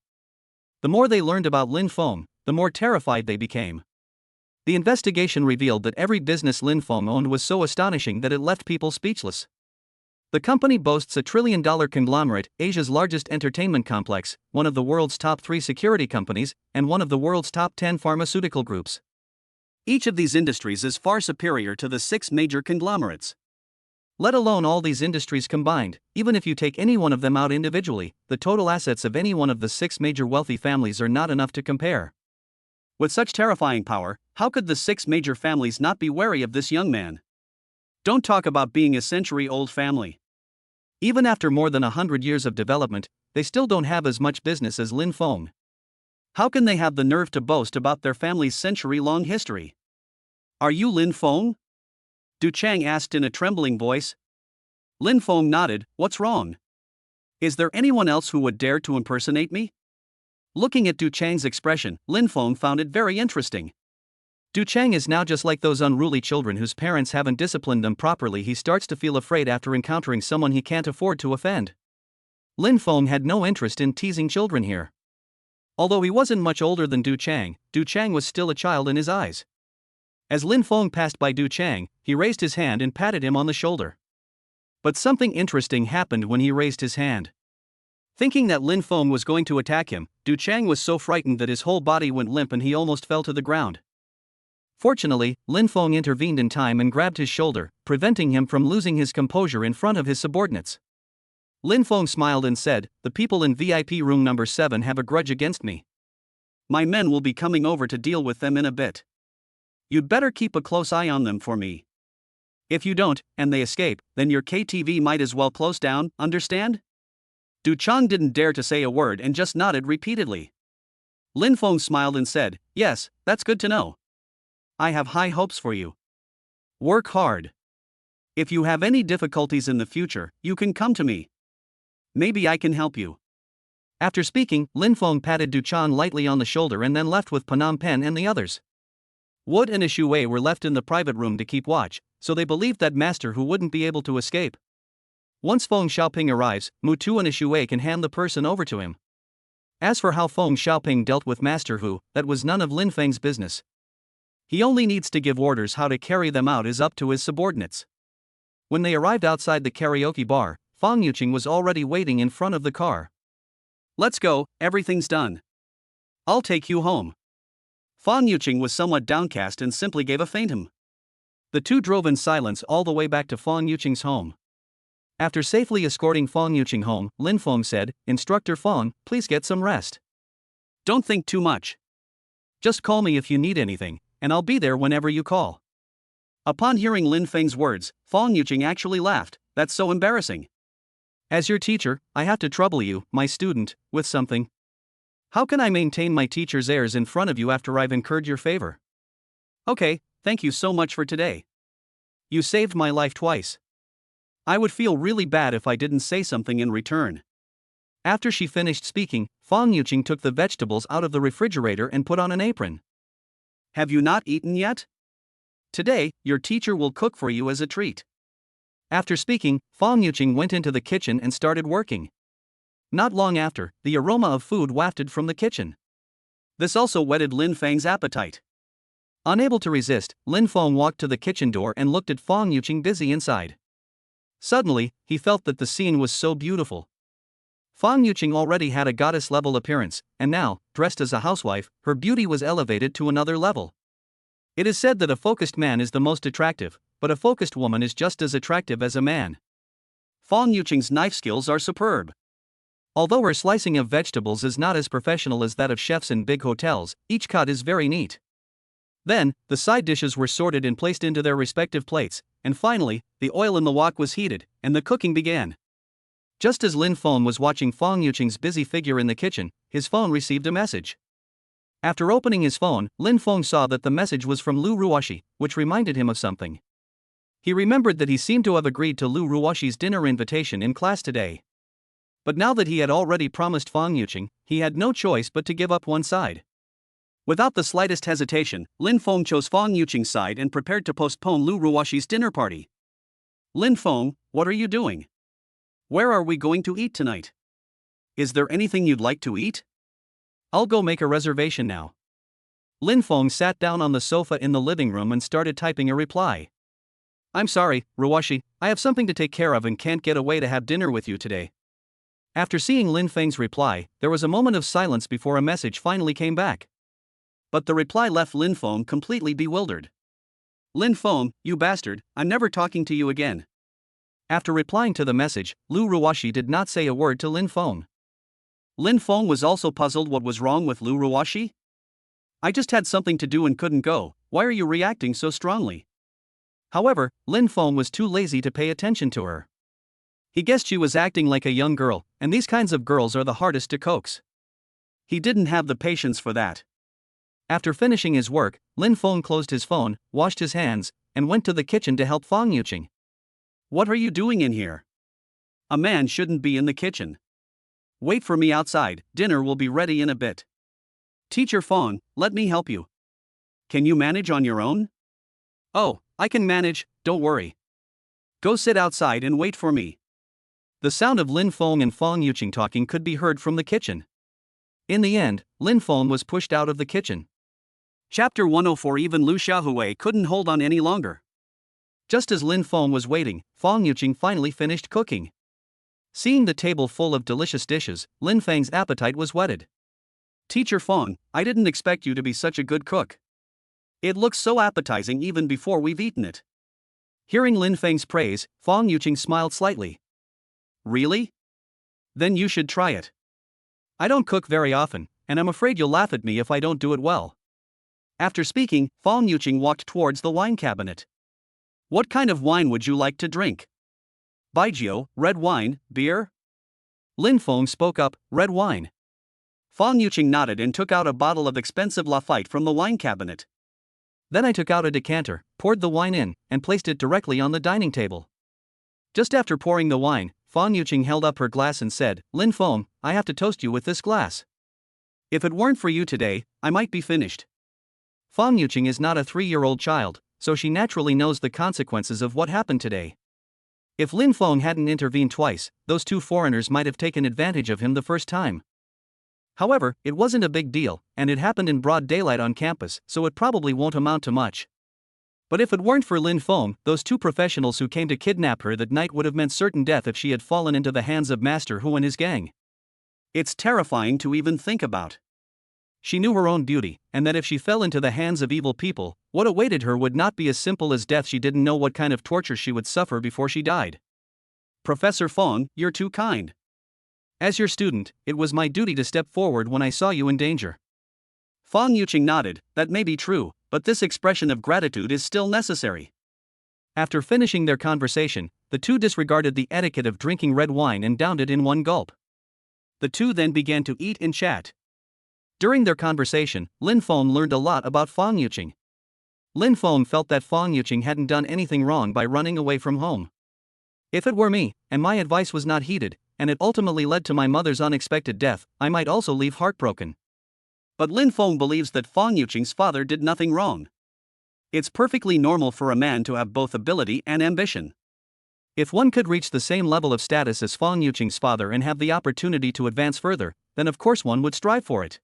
The more they learned about Lin Phong, the more terrified they became. The investigation revealed that every business Lin Phong owned was so astonishing that it left people speechless. The company boasts a $1 trillion conglomerate, Asia's largest entertainment complex, one of the world's top 3 security companies, and one of the world's top 10 pharmaceutical groups. Each of these industries is far superior to the 6 major conglomerates. Let alone all these industries combined, even if you take any one of them out individually, the total assets of any one of the 6 major wealthy families are not enough to compare. With such terrifying power, how could the 6 major families not be wary of this young man? Don't talk about being a century-old family. Even after more than 100 years of development, they still don't have as much business as Lin Feng. How can they have the nerve to boast about their family's century-long history? Are you Lin Feng? Du Chang asked in a trembling voice. Lin Feng nodded. What's wrong? Is there anyone else who would dare to impersonate me? Looking at Du Chang's expression, Lin Feng found it very interesting. Du Chang is now just like those unruly children whose parents haven't disciplined them properly. He starts to feel afraid after encountering someone he can't afford to offend. Lin Feng had no interest in teasing children here. Although he wasn't much older than Du Chang was still a child in his eyes. As Lin Feng passed by Du Chang, he raised his hand and patted him on the shoulder. But something interesting happened when he raised his hand. Thinking that Lin Feng was going to attack him, Du Chang was so frightened that his whole body went limp and he almost fell to the ground. Fortunately, Lin Feng intervened in time and grabbed his shoulder, preventing him from losing his composure in front of his subordinates. Lin Feng smiled and said, "The people in VIP room number 7 have a grudge against me. My men will be coming over to deal with them in a bit. You'd better keep a close eye on them for me. If you don't, and they escape, then your KTV might as well close down, understand?" Du Chang didn't dare to say a word and just nodded repeatedly. Lin Feng smiled and said, "Yes, that's good to know. I have high hopes for you. Work hard. If you have any difficulties in the future, you can come to me. Maybe I can help you." After speaking, Lin Feng patted Du Chang lightly on the shoulder and then left with Phnom Penh and the others. Wood and Ishui were left in the private room to keep watch, so they believed that Master Hu wouldn't be able to escape. Once Feng Xiaoping arrives, Mutu and Ishui can hand the person over to him. As for how Feng Xiaoping dealt with Master Hu, that was none of Lin Feng's business. He only needs to give orders. How to carry them out is up to his subordinates. When they arrived outside the karaoke bar, Fang Yuqing was already waiting in front of the car. "Let's go, everything's done. I'll take you home." Fang Yuqing was somewhat downcast and simply gave a faint him. The two drove in silence all the way back to Fang Yuqing's home. After safely escorting Fang Yuqing home, Lin Feng said, "Instructor Fang, please get some rest. Don't think too much. Just call me if you need anything, and I'll be there whenever you call." Upon hearing Lin Feng's words, Fang Yuqing actually laughed. "That's so embarrassing. As your teacher, I have to trouble you, my student, with something. How can I maintain my teacher's airs in front of you after I've incurred your favor? Okay, thank you so much for today. You saved my life twice. I would feel really bad if I didn't say something in return." After she finished speaking, Fang Yuqing took the vegetables out of the refrigerator and put on an apron. "Have you not eaten yet? Today, your teacher will cook for you as a treat." After speaking, Fang Yuqing went into the kitchen and started working. Not long after, the aroma of food wafted from the kitchen. This also whetted Lin Feng's appetite. Unable to resist, Lin Feng walked to the kitchen door and looked at Fang Yuqing busy inside. Suddenly, he felt that the scene was so beautiful. Fang Yuqing already had a goddess-level appearance, and now, dressed as a housewife, her beauty was elevated to another level. It is said that a focused man is the most attractive, but a focused woman is just as attractive as a man. Fang Yuqing's knife skills are superb. Although her slicing of vegetables is not as professional as that of chefs in big hotels, each cut is very neat. Then, the side dishes were sorted and placed into their respective plates, and finally, the oil in the wok was heated, and the cooking began. Just as Lin Feng was watching Fang Yuqing's busy figure in the kitchen, his phone received a message. After opening his phone, Lin Feng saw that the message was from Lu Ruoshi, which reminded him of something. He remembered that he seemed to have agreed to Lu Ruoshi's dinner invitation in class today. But now that he had already promised Fang Yuqing, he had no choice but to give up one side. Without the slightest hesitation, Lin Feng chose Fang Yuqing's side and prepared to postpone Lu Ruoshi's dinner party. "Lin Feng, what are you doing? Where are we going to eat tonight? Is there anything you'd like to eat? I'll go make a reservation now." Lin Feng sat down on the sofa in the living room and started typing a reply. "I'm sorry, Ruoshi, I have something to take care of and can't get away to have dinner with you today." After seeing Lin Feng's reply, there was a moment of silence before a message finally came back. But the reply left Lin Feng completely bewildered. "Lin Feng, you bastard, I'm never talking to you again." After replying to the message, Lu Ruoshi did not say a word to Lin Feng. Lin Feng was also puzzled what was wrong with Lu Ruoshi. I just had something to do and couldn't go. Why are you reacting so strongly? However, Lin Feng was too lazy to pay attention to her. He guessed she was acting like a young girl, and these kinds of girls are the hardest to coax. He didn't have the patience for that. After finishing his work, Lin Feng closed his phone, washed his hands, and went to the kitchen to help Fang Yuqing. What are you doing in here? A man shouldn't be in the kitchen. Wait for me outside, dinner will be ready in a bit. Teacher Fang, let me help you. Can you manage on your own? Oh, I can manage, don't worry. Go sit outside and wait for me. The sound of Lin Feng and Fang Yuqing talking could be heard from the kitchen. In the end, Lin Feng was pushed out of the kitchen. Chapter 104. Even Lu Xiaohui couldn't hold on any longer. Just as Lin Feng was waiting, Fang Yuqing finally finished cooking. Seeing the table full of delicious dishes, Lin Feng's appetite was whetted. Teacher Feng, I didn't expect you to be such a good cook. It looks so appetizing even before we've eaten it. Hearing Lin Feng's praise, Fang Yuqing smiled slightly. Really? Then you should try it. I don't cook very often, and I'm afraid you'll laugh at me if I don't do it well. After speaking, Fang Yuqing walked towards the wine cabinet. What kind of wine would you like to drink? Baijiu, red wine, beer? Lin Feng spoke up, red wine. Fang Yuqing nodded and took out a bottle of expensive Lafite from the wine cabinet. Then I took out a decanter, poured the wine in, and placed it directly on the dining table. Just after pouring the wine, Fang Yuqing held up her glass and said, Lin Feng, I have to toast you with this glass. If it weren't for you today, I might be finished. Fang Yuqing is not a 3-year-old child, so she naturally knows the consequences of what happened today. If Lin Feng hadn't intervened twice, those two foreigners might have taken advantage of him the first time. However, it wasn't a big deal, and it happened in broad daylight on campus, so it probably won't amount to much. But if it weren't for Lin Feng, those two professionals who came to kidnap her that night would have meant certain death if she had fallen into the hands of Master Hu and his gang. It's terrifying to even think about. She knew her own beauty, and that if she fell into the hands of evil people, what awaited her would not be as simple as death. She didn't know what kind of torture she would suffer before she died. Professor Feng, you're too kind. As your student, it was my duty to step forward when I saw you in danger. Fang Yuqing nodded. That may be true, but this expression of gratitude is still necessary. After finishing their conversation, the two disregarded the etiquette of drinking red wine and downed it in one gulp. The two then began to eat and chat. During their conversation, Lin Feng learned a lot about Fang Yuqing. Lin Feng felt that Fang Yuqing hadn't done anything wrong by running away from home. If it were me, and my advice was not heeded, and it ultimately led to my mother's unexpected death, I might also leave heartbroken. But Lin Feng believes that Fang Yuqing's father did nothing wrong. It's perfectly normal for a man to have both ability and ambition. If one could reach the same level of status as Fang Yuqing's father and have the opportunity to advance further, then of course one would strive for it.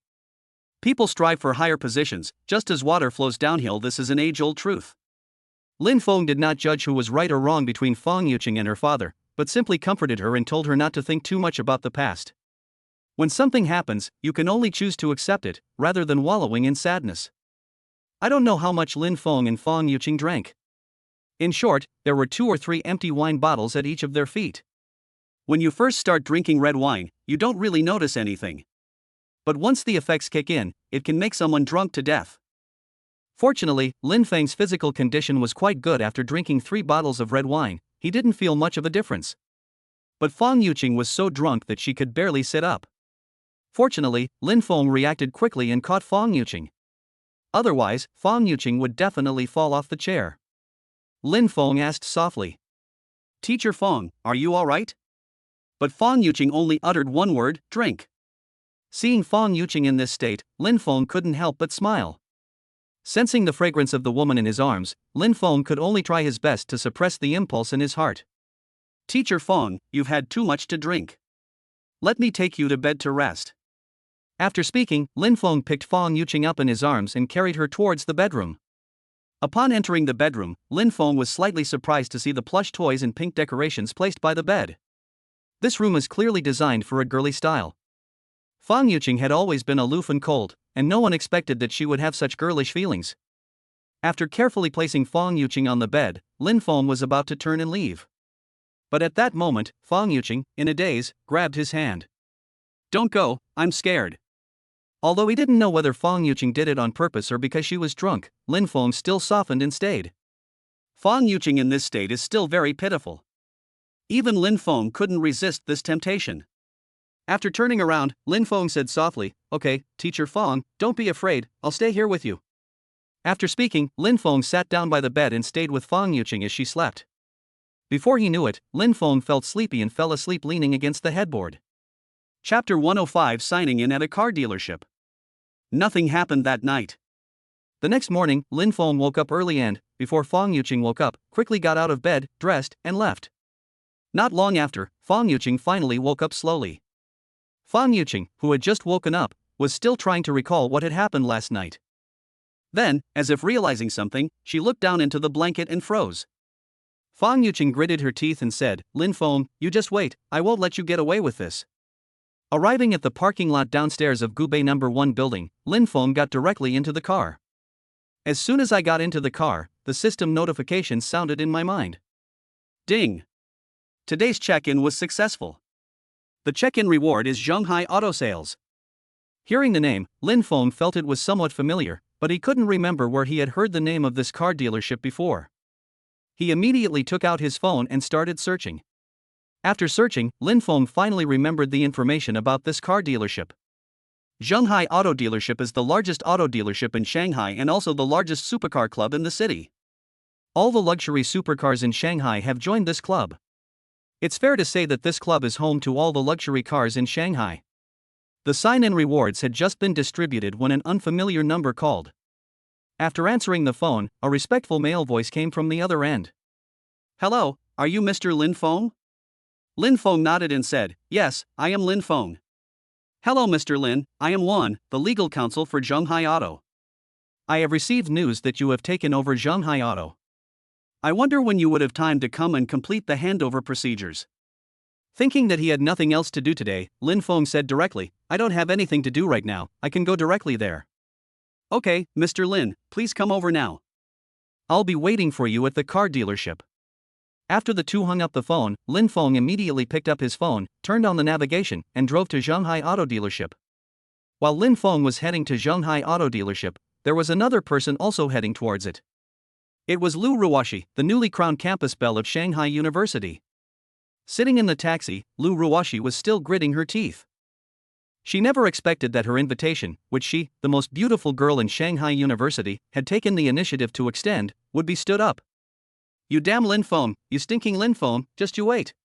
People strive for higher positions, just as water flows downhill. This is an age-old truth. Lin Feng did not judge who was right or wrong between Fang Yuqing and her father, but simply comforted her and told her not to think too much about the past. When something happens, you can only choose to accept it, rather than wallowing in sadness. I don't know how much Lin Feng and Fang Yuqing drank. In short, there were 2 or 3 empty wine bottles at each of their feet. When you first start drinking red wine, you don't really notice anything. But once the effects kick in, it can make someone drunk to death. Fortunately, Lin Feng's physical condition was quite good. After drinking 3 bottles of red wine, he didn't feel much of a difference. But Fang Yuqing was so drunk that she could barely sit up. Fortunately, Lin Feng reacted quickly and caught Fang Yuqing. Otherwise, Fang Yuqing would definitely fall off the chair. Lin Feng asked softly, Teacher Feng, are you alright? But Fang Yuqing only uttered one word, drink. Seeing Fang Yuqing in this state, Lin Feng couldn't help but smile. Sensing the fragrance of the woman in his arms, Lin Feng could only try his best to suppress the impulse in his heart. Teacher Feng, you've had too much to drink. Let me take you to bed to rest. After speaking, Lin Feng picked Fang Yuqing up in his arms and carried her towards the bedroom. Upon entering the bedroom, Lin Feng was slightly surprised to see the plush toys and pink decorations placed by the bed. This room is clearly designed for a girly style. Fang Yuqing had always been aloof and cold, and no one expected that she would have such girlish feelings. After carefully placing Fang Yuqing on the bed, Lin Feng was about to turn and leave. But at that moment, Fang Yuqing, in a daze, grabbed his hand. Don't go, I'm scared. Although he didn't know whether Fong Yuqing did it on purpose or because she was drunk, Lin Feng still softened and stayed. Fong Yuqing in this state is still very pitiful. Even Lin Feng couldn't resist this temptation. After turning around, Lin Feng said softly, "Okay, Teacher Fong, don't be afraid, I'll stay here with you." After speaking, Lin Feng sat down by the bed and stayed with Fong Yuqing as she slept. Before he knew it, Lin Feng felt sleepy and fell asleep leaning against the headboard. Chapter 105: Signing in at a car dealership. Nothing happened that night. The next morning, Lin Feng woke up early and, before Fong Yuqing woke up, quickly got out of bed, dressed, and left. Not long after, Fong Yuqing finally woke up slowly. Fong Yuqing, who had just woken up, was still trying to recall what had happened last night. Then, as if realizing something, she looked down into the blanket and froze. Fong Yuqing gritted her teeth and said, "Lin Feng, you just wait, I won't let you get away with this." Arriving at the parking lot downstairs of Gubei No. 1 building, Lin Feng got directly into the car. As soon as I got into the car, the system notification sounded in my mind. Ding! Today's check-in was successful. The check-in reward is Zhonghai Auto Sales. Hearing the name, Lin Feng felt it was somewhat familiar, but he couldn't remember where he had heard the name of this car dealership before. He immediately took out his phone and started searching. After searching, Lin Feng finally remembered the information about this car dealership. Zhonghai Auto Dealership is the largest auto dealership in Shanghai and also the largest supercar club in the city. All the luxury supercars in Shanghai have joined this club. It's fair to say that this club is home to all the luxury cars in Shanghai. The sign-in rewards had just been distributed when an unfamiliar number called. After answering the phone, a respectful male voice came from the other end. "Hello, are you Mr. Lin Feng?" Lin Feng nodded and said, "Yes, I am Lin Feng." "Hello Mr. Lin, I am Juan, the legal counsel for Zhonghai Auto. I have received news that you have taken over Zhonghai Auto. I wonder when you would have time to come and complete the handover procedures." Thinking that he had nothing else to do today, Lin Feng said directly, "I don't have anything to do right now, I can go directly there." "Okay, Mr. Lin, please come over now. I'll be waiting for you at the car dealership." After the two hung up the phone, Lin Feng immediately picked up his phone, turned on the navigation, and drove to Zhonghai Auto Dealership. While Lin Feng was heading to Zhonghai Auto Dealership, there was another person also heading towards it. It was Lu Ruoshi, the newly crowned campus belle of Shanghai University. Sitting in the taxi, Lu Ruoshi was still gritting her teeth. She never expected that her invitation, which she, the most beautiful girl in Shanghai University, had taken the initiative to extend, would be stood up. "You damn Lin Feng, you stinking Lin Feng, just you wait.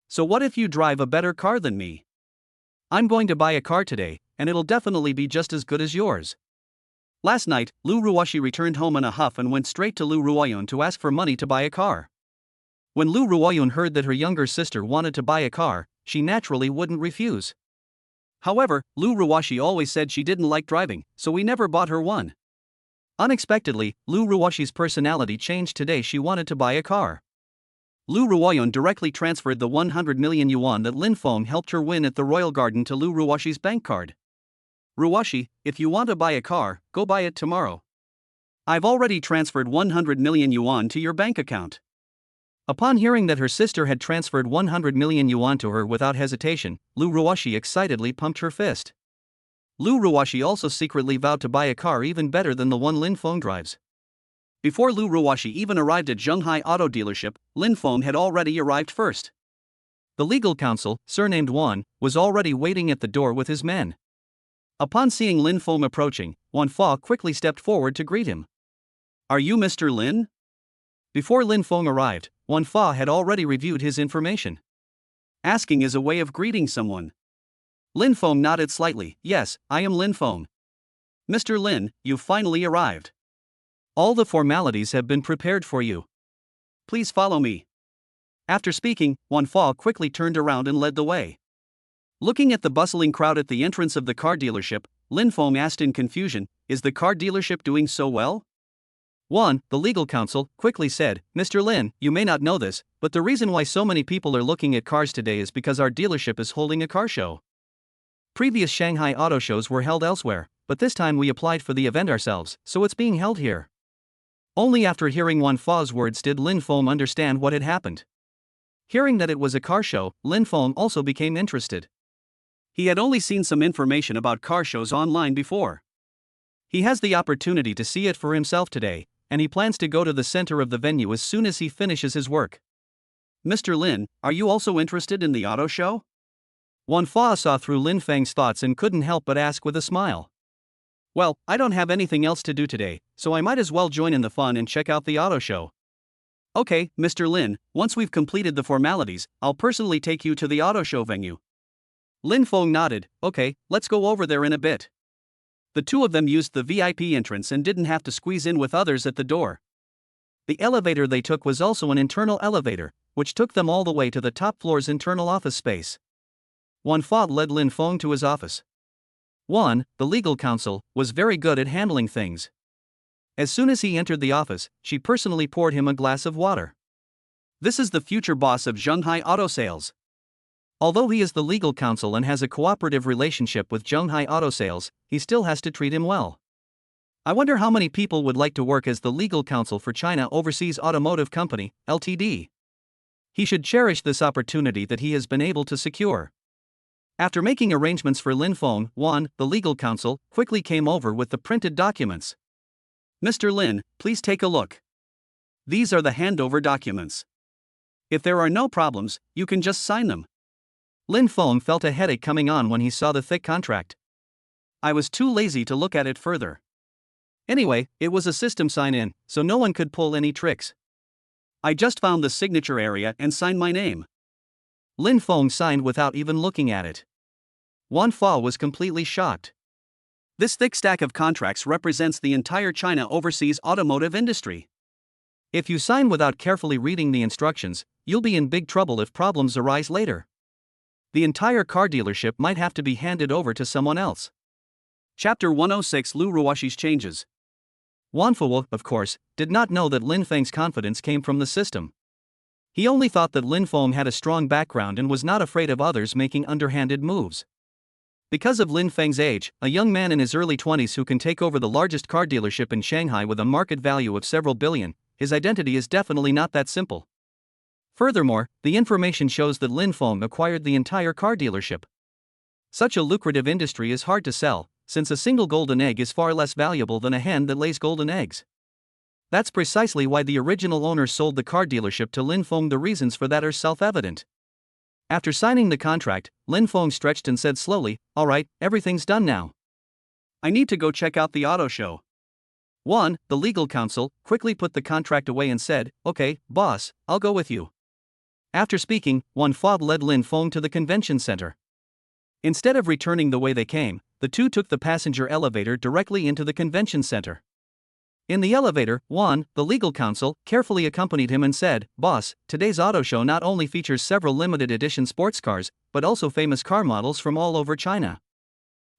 So what if you drive a better car than me? I'm going to buy a car today, and it'll definitely be just as good as yours." Last night, Lu Ruoshi returned home in a huff and went straight to Lu Ruoyun to ask for money to buy a car. When Lu Ruoyun heard that her younger sister wanted to buy a car, she naturally wouldn't refuse. However, Lu Ruoshi always said she didn't like driving, so we never bought her one. Unexpectedly, Lu Ruoshi's personality changed today. She wanted to buy a car. Lu Ruoyun directly transferred the 100 million yuan that Lin Feng helped her win at the Royal Garden to Lu Ruoshi's bank card. "Ruoshi, if you want to buy a car, go buy it tomorrow. I've already transferred 100 million yuan to your bank account." Upon hearing that her sister had transferred 100 million yuan to her without hesitation, Lu Ruoshi excitedly pumped her fist. Lu Ruoshi also secretly vowed to buy a car even better than the one Lin Feng drives. Before Lu Ruoshi even arrived at Zhonghai Auto Dealership, Lin Feng had already arrived first. The legal counsel, surnamed Juan, was already waiting at the door with his men. Upon seeing Lin Feng approaching, Juan Fa quickly stepped forward to greet him. "Are you Mr. Lin?" Before Lin Feng arrived, Juan Fa had already reviewed his information. Asking is a way of greeting someone. Lin Feng nodded slightly. "Yes, I am Lin Feng. Mr. Lin, you've finally arrived. All the formalities have been prepared for you. Please follow me." After speaking, Juan Fa quickly turned around and led the way. Looking at the bustling crowd at the entrance of the car dealership, Lin Feng asked in confusion, "Is the car dealership doing so well?" Juan, the legal counsel, quickly said, "Mr. Lin, you may not know this, but the reason why so many people are looking at cars today is because our dealership is holding a car show. Previous Shanghai auto shows were held elsewhere, but this time we applied for the event ourselves, so it's being held here." Only after hearing Juan Fa's words did Lin Feng understand what had happened. Hearing that it was a car show, Lin Feng also became interested. He had only seen some information about car shows online before. He has the opportunity to see it for himself today, and he plans to go to the center of the venue as soon as he finishes his work. Mr. Lin, are you also interested in the auto show? Wan Fa saw through Lin Feng's thoughts and couldn't help but ask with a smile. Well, I don't have anything else to do today, so I might as well join in the fun and check out the auto show. Okay, Mr. Lin, once we've completed the formalities, I'll personally take you to the auto show venue. Lin Feng nodded. Okay, let's go over there in a bit. The two of them used the VIP entrance and didn't have to squeeze in with others at the door. The elevator they took was also an internal elevator, which took them all the way to the top floor's internal office space. Wan Fa led Lin Feng to his office. Wan, the legal counsel, was very good at handling things. As soon as he entered the office, she personally poured him a glass of water. This is the future boss of Zhenghai Auto Sales. Although he is the legal counsel and has a cooperative relationship with Zhenghai Auto Sales, he still has to treat him well. I wonder how many people would like to work as the legal counsel for China Overseas Automotive Company, Ltd. He should cherish this opportunity that he has been able to secure. After making arrangements for Lin Feng, Wan, the legal counsel, quickly came over with the printed documents. Mr. Lin, please take a look. These are the handover documents. If there are no problems, you can just sign them. Lin Feng felt a headache coming on when he saw the thick contract. I was too lazy to look at it further. Anyway, it was a system sign-in, so no one could pull any tricks. I just found the signature area and signed my name. Lin Feng signed without even looking at it. Wan Fa was completely shocked. This thick stack of contracts represents the entire China overseas automotive industry. If you sign without carefully reading the instructions, you'll be in big trouble if problems arise later. The entire car dealership might have to be handed over to someone else. Chapter 106 Lu Ruoxi's Changes. Wan Fa, of course, did not know that Lin Feng's confidence came from the system. He only thought that Lin Feng had a strong background and was not afraid of others making underhanded moves. Because of Lin Feng's age, a young man in his early 20s who can take over the largest car dealership in Shanghai with a market value of several billion, his identity is definitely not that simple. Furthermore, the information shows that Lin Feng acquired the entire car dealership. Such a lucrative industry is hard to sell, since a single golden egg is far less valuable than a hen that lays golden eggs. That's precisely why the original owners sold the car dealership to Lin Feng. The reasons for that are self-evident. After signing the contract, Lin Feng stretched and said slowly, "All right, everything's done now. I need to go check out the auto show." Wan, the legal counsel, quickly put the contract away and said, "Okay, boss, I'll go with you." After speaking, Wan Fa led Lin Feng to the convention center. Instead of returning the way they came, the two took the passenger elevator directly into the convention center. In the elevator, Wan, the legal counsel, carefully accompanied him and said, "Boss, today's auto show not only features several limited edition sports cars, but also famous car models from all over China.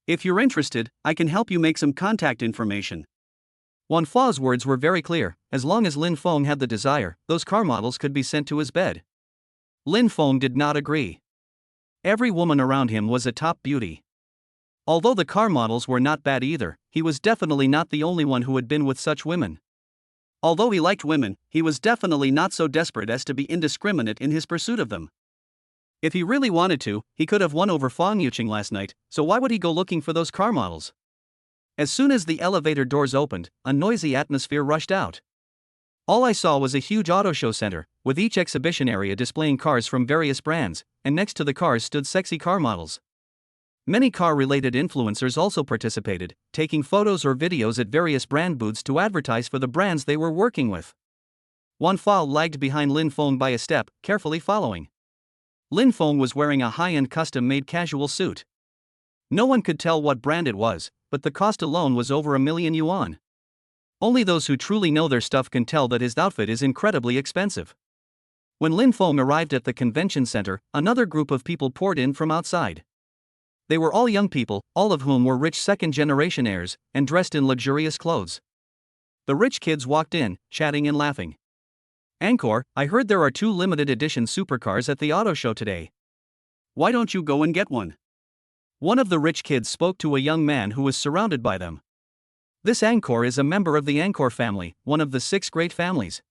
If you're interested, I can help you make some contact information." Wan Fa's words were very clear. As long as Lin Feng had the desire, those car models could be sent to his bed. Lin Feng did not agree. Every woman around him was a top beauty. Although the car models were not bad either, he was definitely not the only one who had been with such women. Although he liked women, he was definitely not so desperate as to be indiscriminate in his pursuit of them. If he really wanted to, he could have won over Fang Yuqing last night, so why would he go looking for those car models? As soon as the elevator doors opened, a noisy atmosphere rushed out. All I saw was a huge auto show center, with each exhibition area displaying cars from various brands, and next to the cars stood sexy car models. Many car-related influencers also participated, taking photos or videos at various brand booths to advertise for the brands they were working with. Wan Fa lagged behind Lin Feng by a step, carefully following. Lin Feng was wearing a high-end custom-made casual suit. No one could tell what brand it was, but the cost alone was over 1,000,000 yuan. Only those who truly know their stuff can tell that his outfit is incredibly expensive. When Lin Feng arrived at the convention center, another group of people poured in from outside. They were all young people, all of whom were rich second-generation heirs, and dressed in luxurious clothes. The rich kids walked in, chatting and laughing. "Angkor, I heard there are 2 limited edition supercars at the auto show today. Why don't you go and get one?" One of the rich kids spoke to a young man who was surrounded by them. This Angkor is a member of the Angkor family, one of the 6 great families.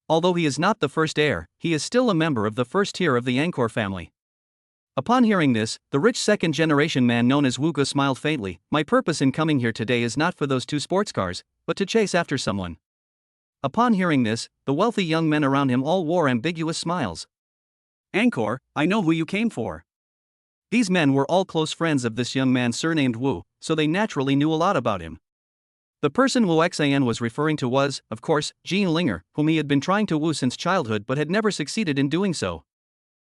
Although he is not the first heir, he is still a member of the first tier of the Angkor family. Upon hearing this, the rich second-generation man known as Wuga smiled faintly. My purpose in coming here today is not for those two sports cars, but to chase after someone. Upon hearing this, the wealthy young men around him all wore ambiguous smiles. Angkor, I know who you came for. These men were all close friends of this young man surnamed Wu, so they naturally knew a lot about him. The person Wu Xian was referring to was, of course, Jean Linger, whom he had been trying to woo since childhood but had never succeeded in doing so.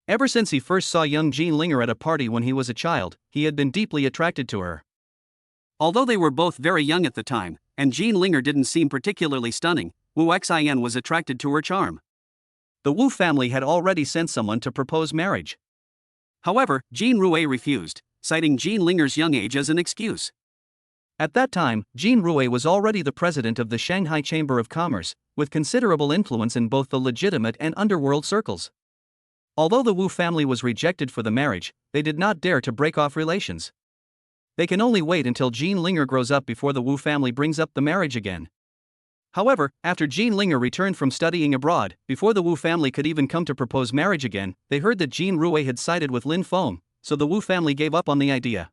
Ever since he first saw young Jean Linger at a party when he was a child, he had been deeply attracted to her. Although they were both very young at the time, and Jean Linger didn't seem particularly stunning, Wu Xian was attracted to her charm. The Wu family had already sent someone to propose marriage. However, Jean Rue refused, citing Jean Linger's young age as an excuse. At that time, Jean Rue was already the president of the Shanghai Chamber of Commerce, with considerable influence in both the legitimate and underworld circles. Although the Wu family was rejected for the marriage, they did not dare to break off relations. They can only wait until Jean Linger grows up before the Wu family brings up the marriage again. However, after Jean Linger returned from studying abroad, before the Wu family could even come to propose marriage again, they heard that Jean Rue had sided with Lin Feng, so the Wu family gave up on the idea.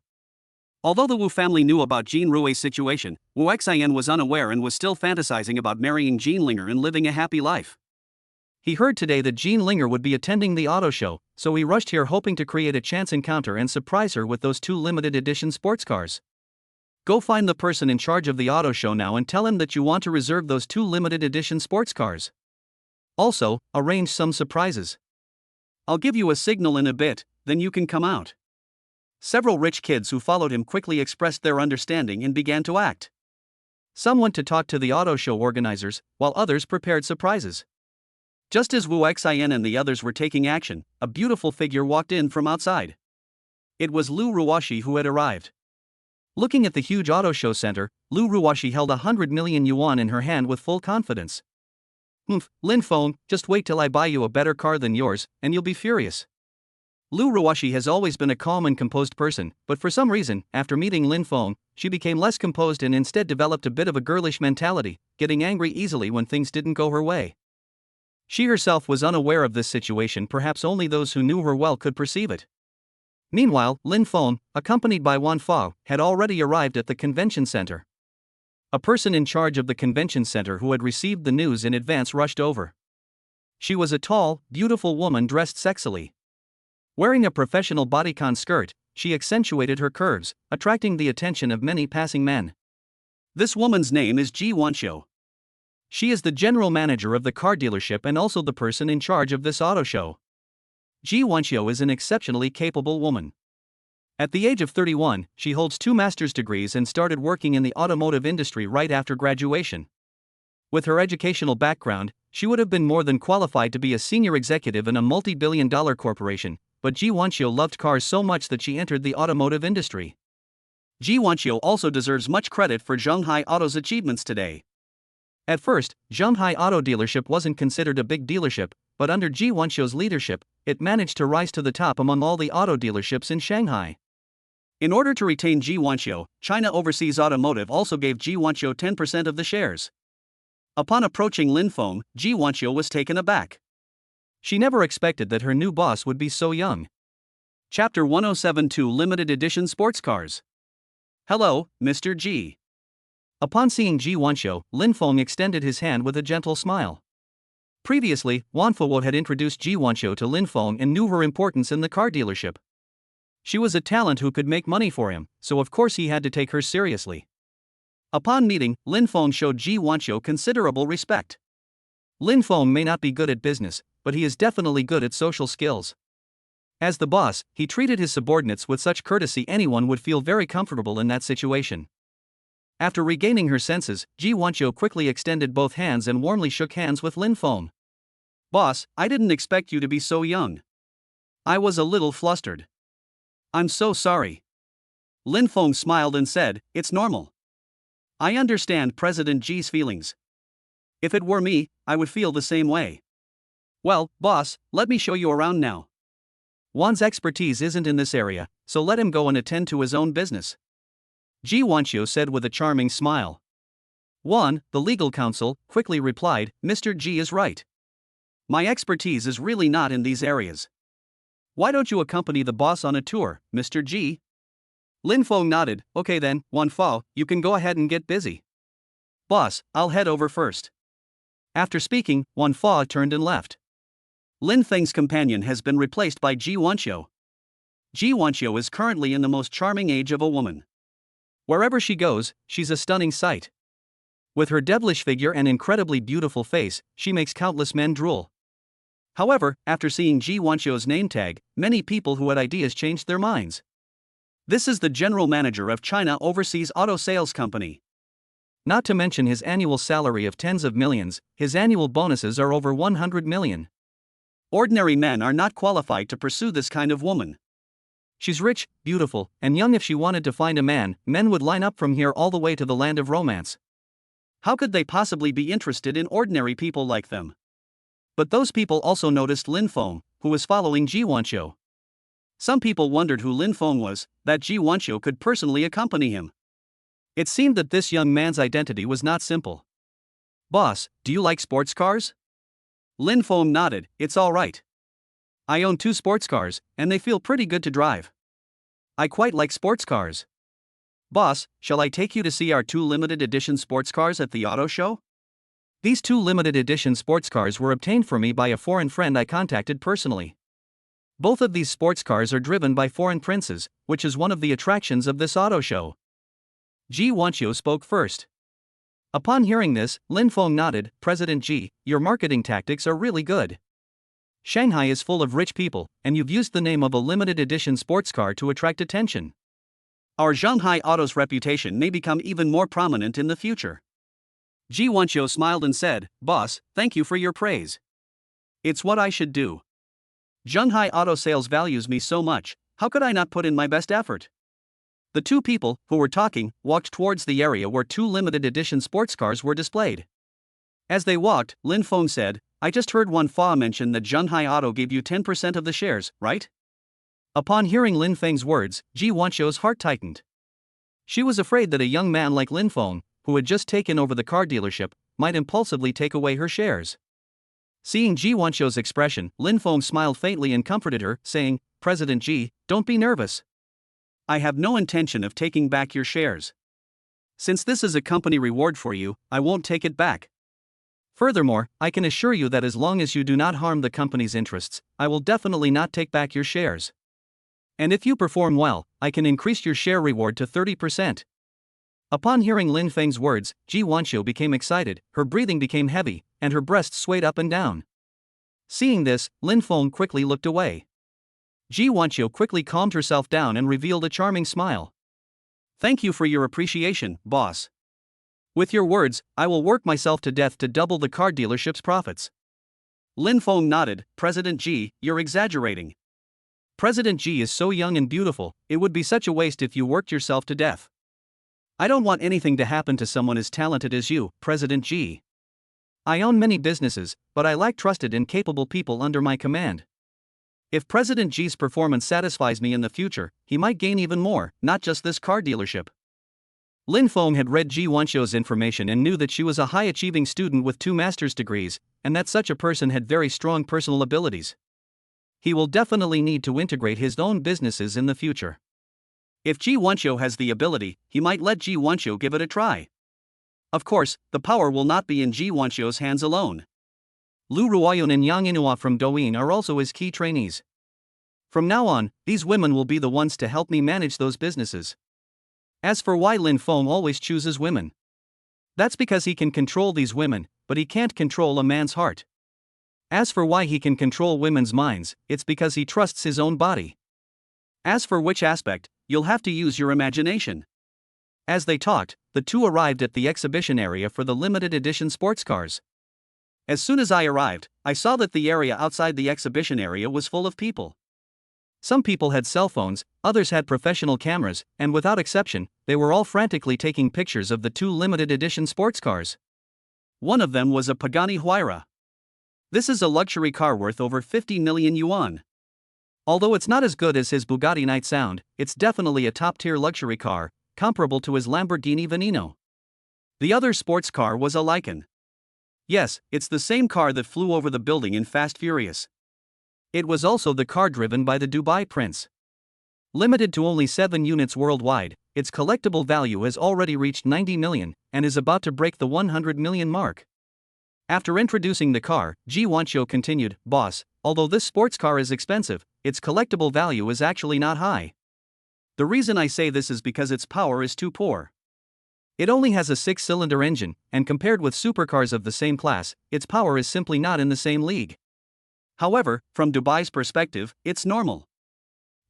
Although the Wu family knew about Jean Rue's situation, Wu Xian was unaware and was still fantasizing about marrying Jean Linger and living a happy life. He heard today that Jean Linger would be attending the auto show, so he rushed here hoping to create a chance encounter and surprise her with those two limited edition sports cars. Go find the person in charge of the auto show now and tell him that you want to reserve those two limited edition sports cars. Also, arrange some surprises. I'll give you a signal in a bit, then you can come out. Several rich kids who followed him quickly expressed their understanding and began to act. Some went to talk to the auto show organizers, while others prepared surprises. Just as Wu Xian and the others were taking action, a beautiful figure walked in from outside. It was Lu Ruoshi who had arrived. Looking at the huge auto show center, Lu Ruoshi held 100 million yuan in her hand with full confidence. Lin Feng, just wait till I buy you a better car than yours, and you'll be furious. Lu Ruoshi has always been a calm and composed person, but for some reason, after meeting Lin Feng, she became less composed and instead developed a bit of a girlish mentality, getting angry easily when things didn't go her way. She herself was unaware of this situation, perhaps only those who knew her well could perceive it. Meanwhile, Lin Feng, accompanied by Wan Fao, had already arrived at the convention center. A person in charge of the convention center who had received the news in advance rushed over. She was a tall, beautiful woman dressed sexily. Wearing a professional bodycon skirt, she accentuated her curves, attracting the attention of many passing men. This woman's name is Ji Wanxiu. She is the general manager of the car dealership and also the person in charge of this auto show. Ji Wanxiu is an exceptionally capable woman. At the age of 31, she holds 2 master's degrees and started working in the automotive industry right after graduation. With her educational background, she would have been more than qualified to be a senior executive in a multi-billion-dollar corporation, but Ji Wanxiu loved cars so much that she entered the automotive industry. Ji Wanxiu also deserves much credit for Zhonghai Auto's achievements today. At first, Zhonghai Auto Dealership wasn't considered a big dealership, but under Ji Wanxiu's leadership, it managed to rise to the top among all the auto dealerships in Shanghai. In order to retain Ji Wanxiu, China Overseas Automotive also gave Ji Wanxiu 10% of the shares. Upon approaching Lin Feng, Ji Wanxiu was taken aback. She never expected that her new boss would be so young. Chapter 1072 Limited Edition Sports Cars. Hello, Mr. Ji. Upon seeing Ji Wanxiu, Lin Feng extended his hand with a gentle smile. Previously, Wan Fuwo had introduced Ji Wanxiu to Lin Feng and knew her importance in the car dealership. She was a talent who could make money for him, so of course he had to take her seriously. Upon meeting, Lin Feng showed Ji Wanxiu considerable respect. Lin Feng may not be good at business, but he is definitely good at social skills. As the boss, he treated his subordinates with such courtesy anyone would feel very comfortable in that situation. After regaining her senses, Ji Wanxiu quickly extended both hands and warmly shook hands with Lin Feng. Boss, I didn't expect you to be so young. I was a little flustered. I'm so sorry. Lin Feng smiled and said, it's normal. I understand President Ji's feelings. If it were me, I would feel the same way. Well, boss, let me show you around now. Wan's expertise isn't in this area, so let him go and attend to his own business. Ji Wanxiu said with a charming smile. Wan, the legal counsel, quickly replied, Mr. Ji is right. My expertise is really not in these areas. Why don't you accompany the boss on a tour, Mr. G? Lin Feng nodded. Okay then, Wan Fao, you can go ahead and get busy. Boss, I'll head over first. After speaking, Wan Fao turned and left. Lin Feng's companion has been replaced by Ji Wanxiu. Ji Wanxiu is currently in the most charming age of a woman. Wherever she goes, she's a stunning sight. With her devilish figure and incredibly beautiful face, she makes countless men drool. However, after seeing Ji Wanxiu's name tag, many people who had ideas changed their minds. This is the general manager of China Overseas Auto Sales Company. Not to mention his annual salary of tens of millions, his annual bonuses are over 100 million. Ordinary men are not qualified to pursue this kind of woman. She's rich, beautiful, and young. If she wanted to find a man, men would line up from here all the way to the land of romance. How could they possibly be interested in ordinary people like them? But those people also noticed Lin Feng, who was following Ji Wanxiu. Some people wondered who Lin Feng was, that Ji Wanxiu could personally accompany him. It seemed that this young man's identity was not simple. Boss, do you like sports cars? Lin Feng nodded. It's all right. I own 2 sports cars, and they feel pretty good to drive. I quite like sports cars. Boss, shall I take you to see our 2 limited edition sports cars at the auto show? These 2 limited edition sports cars were obtained for me by a foreign friend I contacted personally. Both of these sports cars are driven by foreign princes, which is one of the attractions of this auto show. Ji Wanxiu spoke first. Upon hearing this, Lin Feng nodded. President Ji, your marketing tactics are really good. Shanghai is full of rich people, and you've used the name of a limited edition sports car to attract attention. Our Shanghai Auto's reputation may become even more prominent in the future. Ji Wanxiu smiled and said, Boss, thank you for your praise. It's what I should do. Shanghai Auto Sales values me so much, how could I not put in my best effort? The 2 people, who were talking, walked towards the area where 2 limited edition sports cars were displayed. As they walked, Lin Feng said, I just heard Wan Fa mention that Shanghai Auto gave you 10% of the shares, right? Upon hearing Lin Feng's words, Ji Wanxiu's heart tightened. She was afraid that a young man like Lin Feng, who had just taken over the car dealership, might impulsively take away her shares. Seeing Ji Wanxiu's expression, Lin Feng smiled faintly and comforted her, saying, President Ji, don't be nervous. I have no intention of taking back your shares. Since this is a company reward for you, I won't take it back. Furthermore, I can assure you that as long as you do not harm the company's interests, I will definitely not take back your shares. And if you perform well, I can increase your share reward to 30%. Upon hearing Lin Feng's words, Ji Wanxiu became excited, her breathing became heavy, and her breasts swayed up and down. Seeing this, Lin Feng quickly looked away. Ji Wanxiu quickly calmed herself down and revealed a charming smile. Thank you for your appreciation, boss. With your words, I will work myself to death to double the car dealership's profits. Lin Feng nodded. President Ji, you're exaggerating. President Ji is so young and beautiful, it would be such a waste if you worked yourself to death. I don't want anything to happen to someone as talented as you, President Ji. I own many businesses, but I lack trusted and capable people under my command. If President Ji's performance satisfies me in the future, he might gain even more, not just this car dealership. Lin Feng had read Ji Wanxiu's information and knew that she was a high-achieving student with 2 master's degrees, and that such a person had very strong personal abilities. He will definitely need to integrate his own businesses in the future. If Ji Wanxiu has the ability, he might let Ji Wanxiu give it a try. Of course, the power will not be in Ji Wanxiu's hands alone. Lu Ruoyun and Yang Inhua from Douyin are also his key trainees. From now on, these women will be the ones to help me manage those businesses. As for why Lin Feng always chooses women, that's because he can control these women, but he can't control a man's heart. As for why he can control women's minds, it's because he trusts his own body. As for which aspect, you'll have to use your imagination. As they talked, the 2 arrived at the exhibition area for the limited edition sports cars. As soon as I arrived, I saw that the area outside the exhibition area was full of people. Some people had cell phones, others had professional cameras, and without exception, they were all frantically taking pictures of the 2 limited edition sports cars. One of them was a Pagani Huayra. This is a luxury car worth over 50 million yuan. Although it's not as good as his Bugatti Night Sound, it's definitely a top-tier luxury car, comparable to his Lamborghini Veneno. The other sports car was a Lycan. Yes, it's the same car that flew over the building in Fast Furious. It was also the car driven by the Dubai prince. Limited to only 7 units worldwide, its collectible value has already reached 90 million and is about to break the 100 million mark. After introducing the car, Ji Wanxiu continued, "Boss, although this sports car is expensive, its collectible value is actually not high. The reason I say this is because its power is too poor. It only has a 6-cylinder engine, and compared with supercars of the same class, its power is simply not in the same league. However, from Dubai's perspective, it's normal.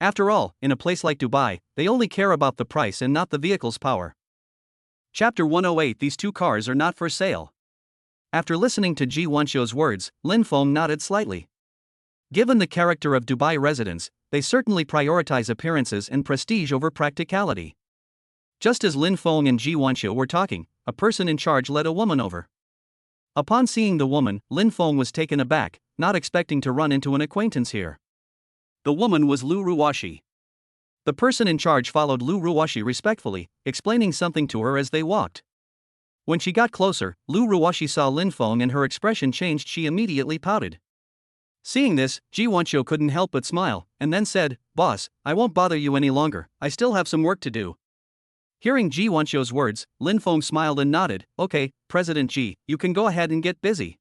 After all, in a place like Dubai, they only care about the price and not the vehicle's power." Chapter 108. These two cars are not for sale. After listening to Ji Wanxiu's words, Lin Feng nodded slightly. Given the character of Dubai residents, they certainly prioritize appearances and prestige over practicality. Just as Lin Feng and Ji Wanxiu were talking, a person in charge led a woman over. Upon seeing the woman, Lin Feng was taken aback, not expecting to run into an acquaintance here. The woman was Lu Ruoxi. The person in charge followed Lu Ruoxi respectfully, explaining something to her as they walked. When she got closer, Lu Ruoxi saw Lin Feng and her expression changed. She immediately pouted. Seeing this, Ji Wanxiu couldn't help but smile, and then said, "Boss, I won't bother you any longer, I still have some work to do." Hearing Ji Wanxiu's words, Lin Feng smiled and nodded, "Okay, President Ji, you can go ahead and get busy."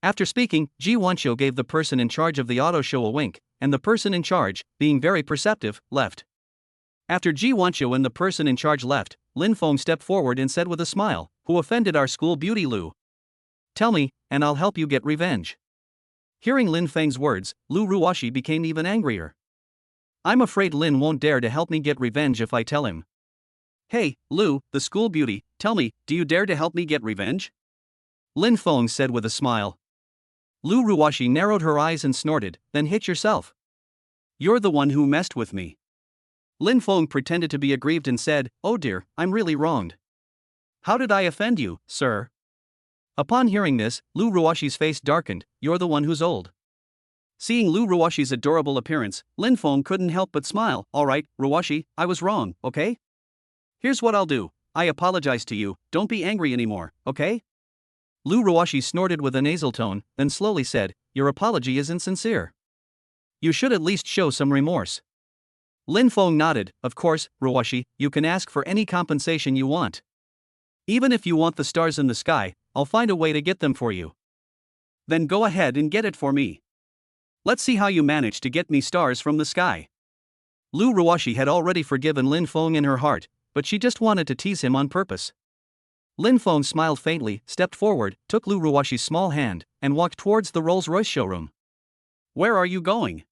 After speaking, Ji Wanxiu gave the person in charge of the auto show a wink, and the person in charge, being very perceptive, left. After Ji Wanxiu and the person in charge left, Lin Feng stepped forward and said with a smile, "Who offended our school beauty, Lu? Tell me, and I'll help you get revenge." Hearing Lin Feng's words, Lu Ruoxi became even angrier. "I'm afraid Lin won't dare to help me get revenge if I tell him." "Hey, Lu, the school beauty, tell me, do you dare to help me get revenge?" Lin Feng said with a smile. Lu Ruoxi narrowed her eyes and snorted, "Then hit yourself. You're the one who messed with me." Lin Feng pretended to be aggrieved and said, "Oh dear, I'm really wronged. How did I offend you, sir?" Upon hearing this, Lu Ruoxi's face darkened, "You're the one who's old." Seeing Lu Ruoxi's adorable appearance, Lin Feng couldn't help but smile. "Alright, Ruoxi, I was wrong, okay? Here's what I'll do, I apologize to you, don't be angry anymore, okay?" Lu Ruoxi snorted with a nasal tone, then slowly said, "Your apology is insincere. You should at least show some remorse." Lin Feng nodded, "Of course, Ruoxi, you can ask for any compensation you want. Even if you want the stars in the sky, I'll find a way to get them for you." "Then go ahead and get it for me. Let's see how you manage to get me stars from the sky." Lu Ruoxi had already forgiven Lin Feng in her heart, but she just wanted to tease him on purpose. Lin Feng smiled faintly, stepped forward, took Lu Ruoxi's small hand, and walked towards the Rolls-Royce showroom. "Where are you going?"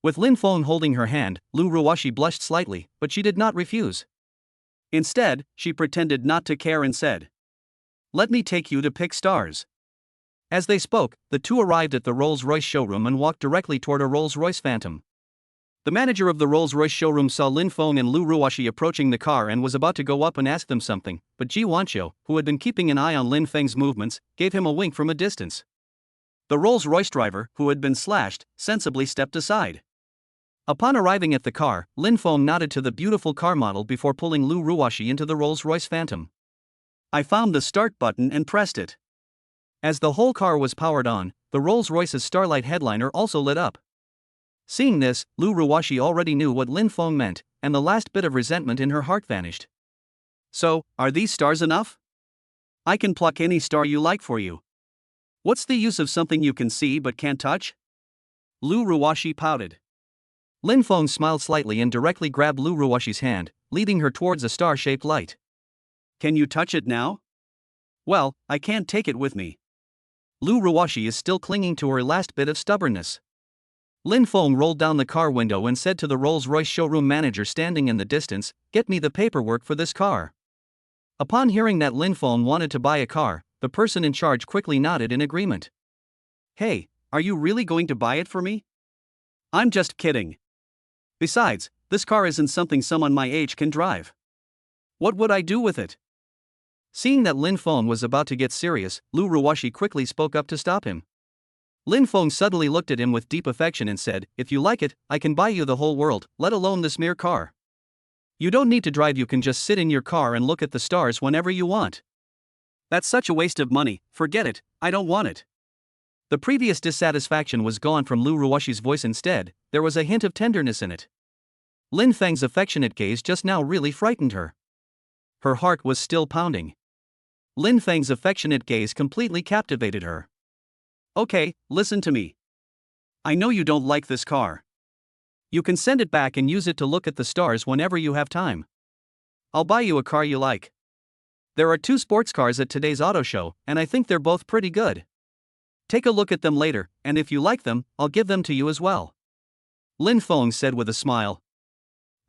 With Lin Feng holding her hand, Lu Ruoxi blushed slightly, but she did not refuse. Instead, she pretended not to care and said, "Let me take you to pick stars." As they spoke, the two arrived at the Rolls-Royce showroom and walked directly toward a Rolls-Royce Phantom. The manager of the Rolls-Royce showroom saw Lin Feng and Lu Ruoxi approaching the car and was about to go up and ask them something, but Ji Wanxiu, who had been keeping an eye on Lin Feng's movements, gave him a wink from a distance. The Rolls-Royce driver, who had been slashed, sensibly stepped aside. Upon arriving at the car, Lin Feng nodded to the beautiful car model before pulling Lu Ruoxi into the Rolls-Royce Phantom. "I found the start button and pressed it." As the whole car was powered on, the Rolls-Royce's Starlight headliner also lit up. Seeing this, Lu Ruoxi already knew what Lin Feng meant, and the last bit of resentment in her heart vanished. "So, are these stars enough? I can pluck any star you like for you. What's the use of something you can see but can't touch?" Lu Ruoxi pouted. Lin Feng smiled slightly and directly grabbed Lu Ruoxi's hand, leading her towards a star-shaped light. "Can you touch it now?" "Well, I can't take it with me." Lu Ruoxi is still clinging to her last bit of stubbornness. Lin Feng rolled down the car window and said to the Rolls-Royce showroom manager standing in the distance, "Get me the paperwork for this car." Upon hearing that Lin Feng wanted to buy a car, the person in charge quickly nodded in agreement. "Hey, are you really going to buy it for me?" "I'm just kidding. Besides, this car isn't something someone my age can drive. What would I do with it?" Seeing that Lin Feng was about to get serious, Lu Ruoxi quickly spoke up to stop him. Lin Feng suddenly looked at him with deep affection and said, "If you like it, I can buy you the whole world, let alone this mere car. You don't need to drive, you can just sit in your car and look at the stars whenever you want." "That's such a waste of money, forget it, I don't want it." The previous dissatisfaction was gone from Lu Ruoshi's voice. Instead, there was a hint of tenderness in it. Lin Feng's affectionate gaze just now really frightened her. Her heart was still pounding. Lin Feng's affectionate gaze completely captivated her. Okay, listen to me. I know you don't like this car. You can send it back and use it to look at the stars whenever you have time. I'll buy you a car you like. There are 2 sports cars at today's auto show, and I think they're both pretty good. Take a look at them later, and if you like them, I'll give them to you as well. Lin Feng said with a smile.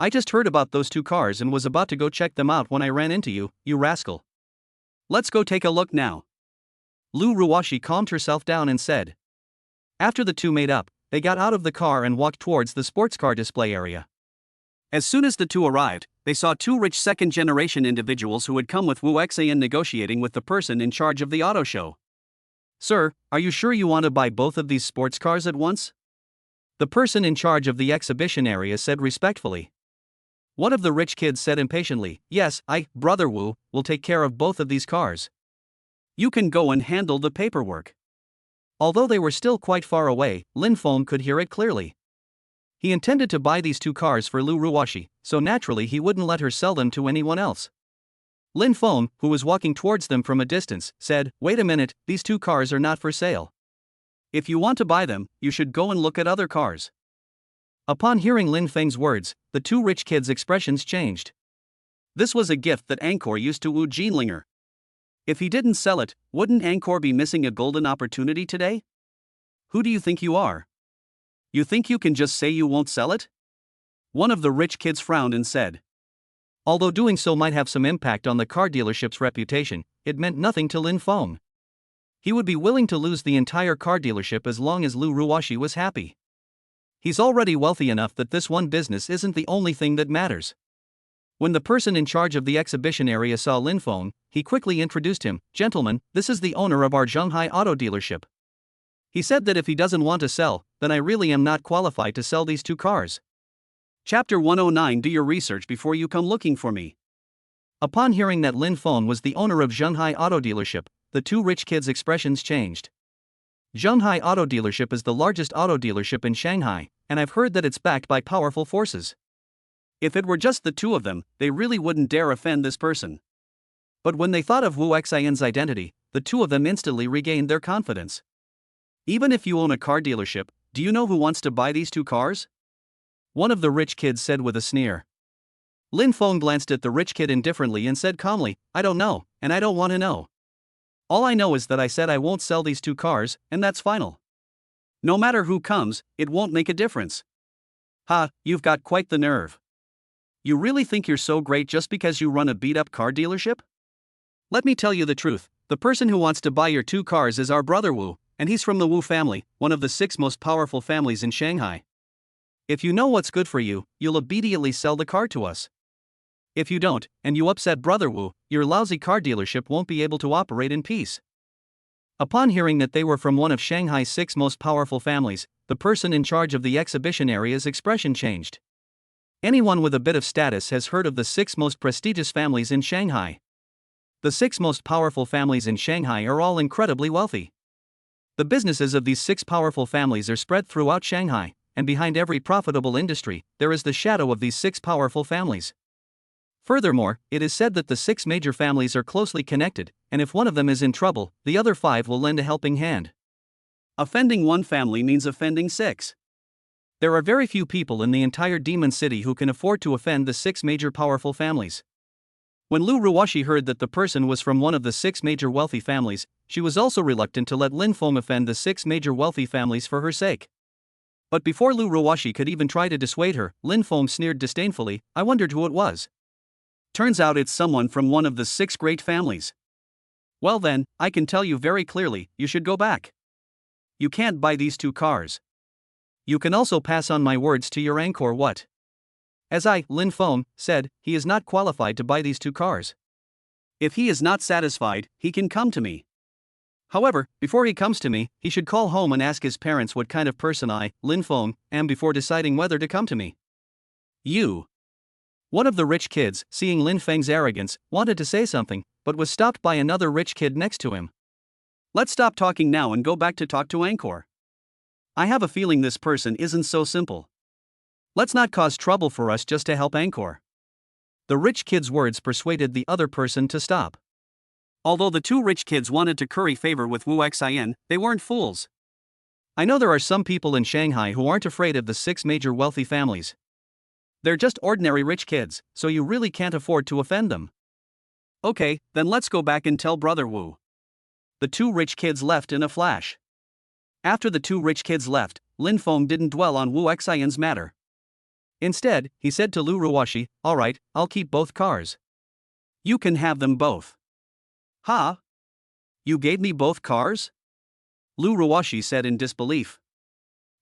I just heard about those 2 cars and was about to go check them out when I ran into you, you rascal. Let's go take a look now. Lu Ruoshi calmed herself down and said. After the 2 made up, they got out of the car and walked towards the sports car display area. As soon as the 2 arrived, they saw 2 rich second-generation individuals who had come with Wu Xian negotiating with the person in charge of the auto show. Sir, are you sure you want to buy both of these sports cars at once? The person in charge of the exhibition area said respectfully. One of the rich kids said impatiently, yes, Brother Wu, will take care of both of these cars. You can go and handle the paperwork. Although they were still quite far away, Lin Feng could hear it clearly. He intended to buy these 2 cars for Lu Ruoshi, so naturally he wouldn't let her sell them to anyone else. Lin Feng, who was walking towards them from a distance, said, wait a minute, these 2 cars are not for sale. If you want to buy them, you should go and look at other cars. Upon hearing Lin Feng's words, the 2 rich kids' expressions changed. This was a gift that Angkor used to Wu Jinlinger. If he didn't sell it, wouldn't Angkor be missing a golden opportunity today? Who do you think you are? You think you can just say you won't sell it? One of the rich kids frowned and said. Although doing so might have some impact on the car dealership's reputation, it meant nothing to Lin Feng. He would be willing to lose the entire car dealership as long as Lu Ruoshi was happy. He's already wealthy enough that this one business isn't the only thing that matters. When the person in charge of the exhibition area saw Lin Feng, he quickly introduced him, gentlemen, this is the owner of our Zhenghai auto dealership. He said that if he doesn't want to sell, then I really am not qualified to sell these 2 cars. Chapter 109 Do your research before you come looking for me. Upon hearing that Lin Feng was the owner of Zhenghai auto dealership, the 2 rich kids' expressions changed. Zhenghai auto dealership is the largest auto dealership in Shanghai, and I've heard that it's backed by powerful forces. If it were just the 2 of them, they really wouldn't dare offend this person. But when they thought of Wu Xian's identity, the 2 of them instantly regained their confidence. Even if you own a car dealership, do you know who wants to buy these 2 cars? One of the rich kids said with a sneer. Lin Feng glanced at the rich kid indifferently and said calmly, I don't know, and I don't want to know. All I know is that I said I won't sell these 2 cars, and that's final. No matter who comes, it won't make a difference. Ha, you've got quite the nerve. You really think you're so great just because you run a beat-up car dealership? Let me tell you the truth, the person who wants to buy your 2 cars is our brother Wu, and he's from the Wu family, one of the 6 most powerful families in Shanghai. If you know what's good for you, you'll immediately sell the car to us. If you don't, and you upset Brother Wu, your lousy car dealership won't be able to operate in peace. Upon hearing that they were from one of Shanghai's 6 most powerful families, the person in charge of the exhibition area's expression changed. Anyone with a bit of status has heard of the 6 most prestigious families in Shanghai. The 6 most powerful families in Shanghai are all incredibly wealthy. The businesses of these 6 powerful families are spread throughout Shanghai, and behind every profitable industry, there is the shadow of these 6 powerful families. Furthermore, it is said that the 6 major families are closely connected, and if one of them is in trouble, the other 5 will lend a helping hand. Offending one family means offending 6. There are very few people in the entire Demon City who can afford to offend the 6 major powerful families. When Lu Ruoshi heard that the person was from one of the 6 major wealthy families, she was also reluctant to let Lin Feng offend the 6 major wealthy families for her sake. But before Lu Ruoshi could even try to dissuade her, Lin Feng sneered disdainfully, I wondered who it was. Turns out it's someone from one of the 6 great families. Well then, I can tell you very clearly, you should go back. You can't buy these 2 cars. You can also pass on my words to your Angkor what? As Lin Feng, said, he is not qualified to buy these 2 cars. If he is not satisfied, he can come to me. However, before he comes to me, he should call home and ask his parents what kind of person I, Lin Feng, am before deciding whether to come to me. You. One of the rich kids, seeing Lin Feng's arrogance, wanted to say something, but was stopped by another rich kid next to him. Let's stop talking now and go back to talk to Angkor. I have a feeling this person isn't so simple. Let's not cause trouble for us just to help Angkor. The rich kid's words persuaded the other person to stop. Although the two rich kids wanted to curry favor with Wu Xian, they weren't fools. I know there are some people in Shanghai who aren't afraid of the 6 major wealthy families. They're just ordinary rich kids, so you really can't afford to offend them. Okay, then let's go back and tell Brother Wu. The two rich kids left in a flash. After the two rich kids left, Lin Feng didn't dwell on Wu Xian's matter. Instead, he said to Lu Ruoshi, "Alright, I'll keep both cars. You can have them both." Huh? You gave me both cars? Lu Ruoshi said in disbelief.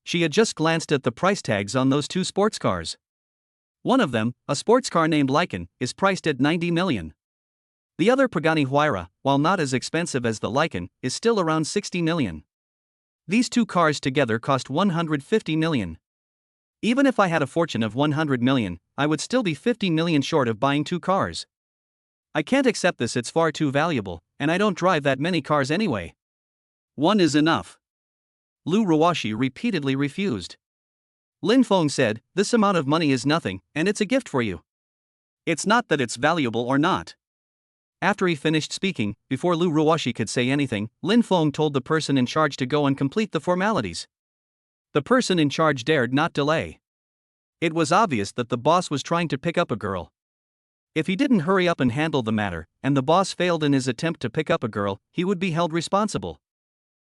She had just glanced at the price tags on those two sports cars. One of them, a sports car named Lycan, is priced at 90 million. The other Pagani Huayra, while not as expensive as the Lycan, is still around 60 million. These two cars together cost 150 million. Even if I had a fortune of 100 million, I would still be 50 million short of buying two cars. I can't accept this, it's far too valuable, and I don't drive that many cars anyway. One is enough. Lu Ruoshi repeatedly refused. Lin Feng said, "This amount of money is nothing, and it's a gift for you. It's not that it's valuable or not." After he finished speaking, before Lu Ruoshi could say anything, Lin Feng told the person in charge to go and complete the formalities. The person in charge dared not delay. It was obvious that the boss was trying to pick up a girl. If he didn't hurry up and handle the matter, and the boss failed in his attempt to pick up a girl, he would be held responsible.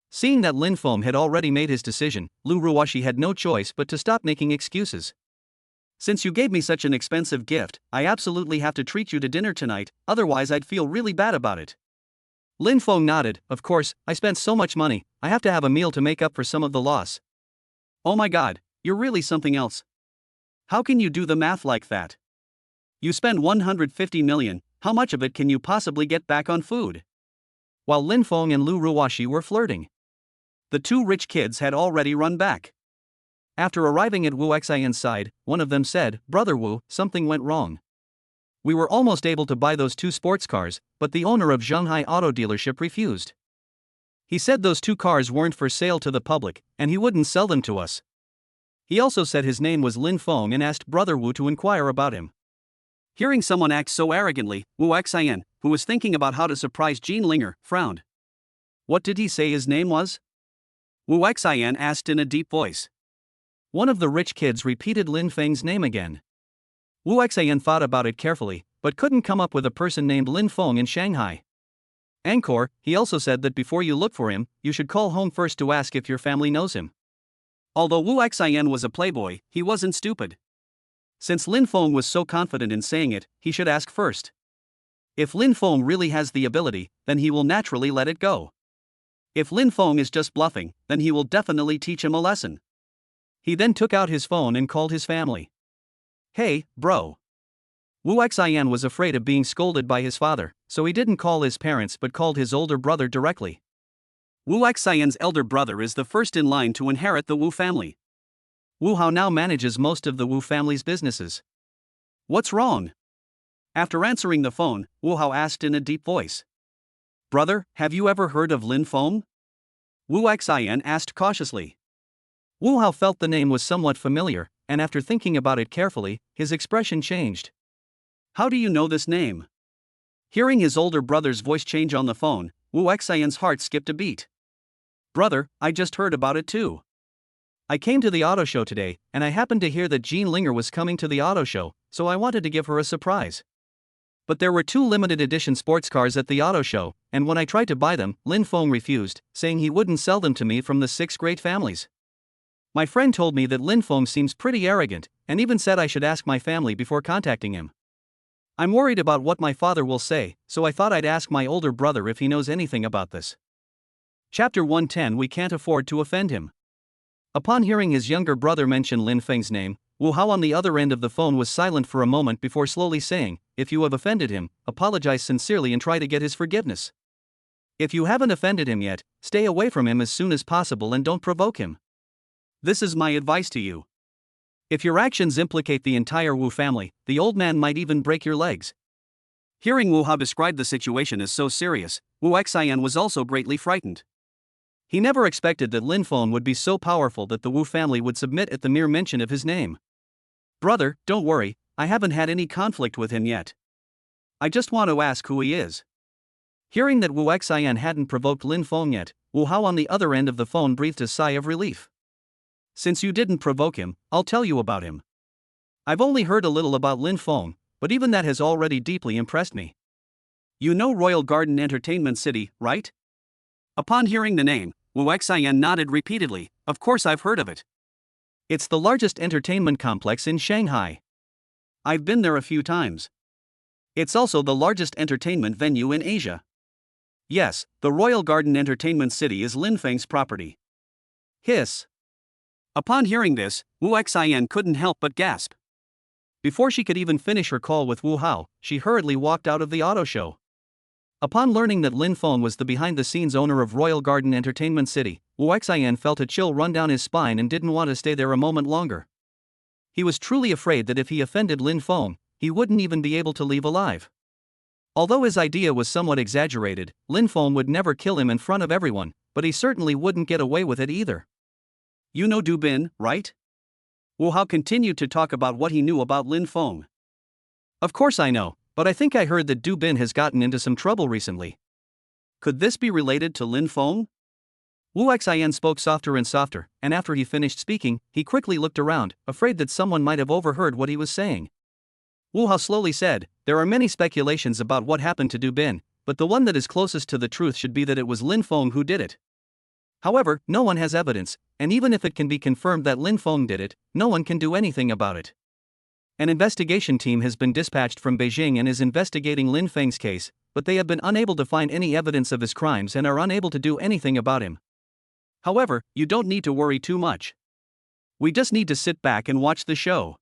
Seeing that Lin Feng had already made his decision, Lu Ruoshi had no choice but to stop making excuses. "Since you gave me such an expensive gift, I absolutely have to treat you to dinner tonight, otherwise I'd feel really bad about it." Lin Feng nodded. "Of course, I spent so much money, I have to have a meal to make up for some of the loss." "Oh my god, you're really something else. How can you do the math like that? You spend 150 million, how much of it can you possibly get back on food?" While Lin Feng and Lu Ruoshi were flirting, the two rich kids had already run back. After arriving at Wu Xian's side, one of them said, "Brother Wu, something went wrong. We were almost able to buy those two sports cars, but the owner of Shanghai Auto Dealership refused. He said those two cars weren't for sale to the public, and he wouldn't sell them to us. He also said his name was Lin Feng and asked Brother Wu to inquire about him." Hearing someone act so arrogantly, Wu Xian, who was thinking about how to surprise Jean Linger, frowned. "What did he say his name was?" Wu Xian asked in a deep voice. One of the rich kids repeated Lin Feng's name again. Wu Xian thought about it carefully, but couldn't come up with a person named Lin Feng in Shanghai. Angkor, he also said that before you look for him, you should call home first to ask if your family knows him. Although Wu Xian was a playboy, he wasn't stupid. Since Lin Feng was so confident in saying it, he should ask first. If Lin Feng really has the ability, then he will naturally let it go. If Lin Feng is just bluffing, then he will definitely teach him a lesson. He then took out his phone and called his family. "Hey, bro." Wu Xian was afraid of being scolded by his father, so he didn't call his parents but called his older brother directly. Wu Xian's elder brother is the first in line to inherit the Wu family. Wu Hao now manages most of the Wu family's businesses. "What's wrong?" After answering the phone, Wu Hao asked in a deep voice. "Brother, have you ever heard of Lin Feng?" Wu Xian asked cautiously. Wu Hao felt the name was somewhat familiar, and after thinking about it carefully, his expression changed. "How do you know this name?" Hearing his older brother's voice change on the phone, Wu Xian's heart skipped a beat. "Brother, I just heard about it too. I came to the auto show today, and I happened to hear that Jean Linger was coming to the auto show, so I wanted to give her a surprise. But there were two limited edition sports cars at the auto show, and when I tried to buy them, Lin Feng refused, saying he wouldn't sell them to me from the 6 great families. My friend told me that Lin Feng seems pretty arrogant, and even said I should ask my family before contacting him. I'm worried about what my father will say, so I thought I'd ask my older brother if he knows anything about this." Chapter 110. We can't afford to offend him. Upon hearing his younger brother mention Lin Feng's name, Wu Hao on the other end of the phone was silent for a moment before slowly saying, "If you have offended him, apologize sincerely and try to get his forgiveness. If you haven't offended him yet, stay away from him as soon as possible and don't provoke him. This is my advice to you. If your actions implicate the entire Wu family, the old man might even break your legs." Hearing Wu Hao describe the situation as so serious, Wu Xian was also greatly frightened. He never expected that Lin Feng would be so powerful that the Wu family would submit at the mere mention of his name. Brother, don't worry, I haven't had any conflict with him yet. I just want to ask who he is. Hearing that Wu Xian hadn't provoked Lin Feng yet, Wu Hao on the other end of the phone breathed a sigh of relief. Since you didn't provoke him, I'll tell you about him. I've only heard a little about Lin Feng, but even that has already deeply impressed me. You know Royal Garden Entertainment City, right? Upon hearing the name, Wu Xian nodded repeatedly. Of course I've heard of it. It's the largest entertainment complex in Shanghai. I've been there a few times. It's also the largest entertainment venue in Asia. Yes, the Royal Garden Entertainment City is Lin Feng's property. Hiss. Upon hearing this, Wu Xian couldn't help but gasp. Before she could even finish her call with Wu Hao, she hurriedly walked out of the auto show. Upon learning that Lin Feng was the behind-the-scenes owner of Royal Garden Entertainment City, Wu Xian felt a chill run down his spine and didn't want to stay there a moment longer. He was truly afraid that if he offended Lin Feng, he wouldn't even be able to leave alive. Although his idea was somewhat exaggerated, Lin Feng would never kill him in front of everyone, but he certainly wouldn't get away with it either. You know Du Bin, right? Wu Hao continued to talk about what he knew about Lin Feng. Of course I know, but I think I heard that Du Bin has gotten into some trouble recently. Could this be related to Lin Feng? Wu Xian spoke softer and softer, and after he finished speaking, he quickly looked around, afraid that someone might have overheard what he was saying. Wu Hao slowly said, there are many speculations about what happened to Du Bin, but the one that is closest to the truth should be that it was Lin Feng who did it. However, no one has evidence, and even if it can be confirmed that Lin Feng did it, no one can do anything about it. An investigation team has been dispatched from Beijing and is investigating Lin Feng's case, but they have been unable to find any evidence of his crimes and are unable to do anything about him. However, you don't need to worry too much. We just need to sit back and watch the show.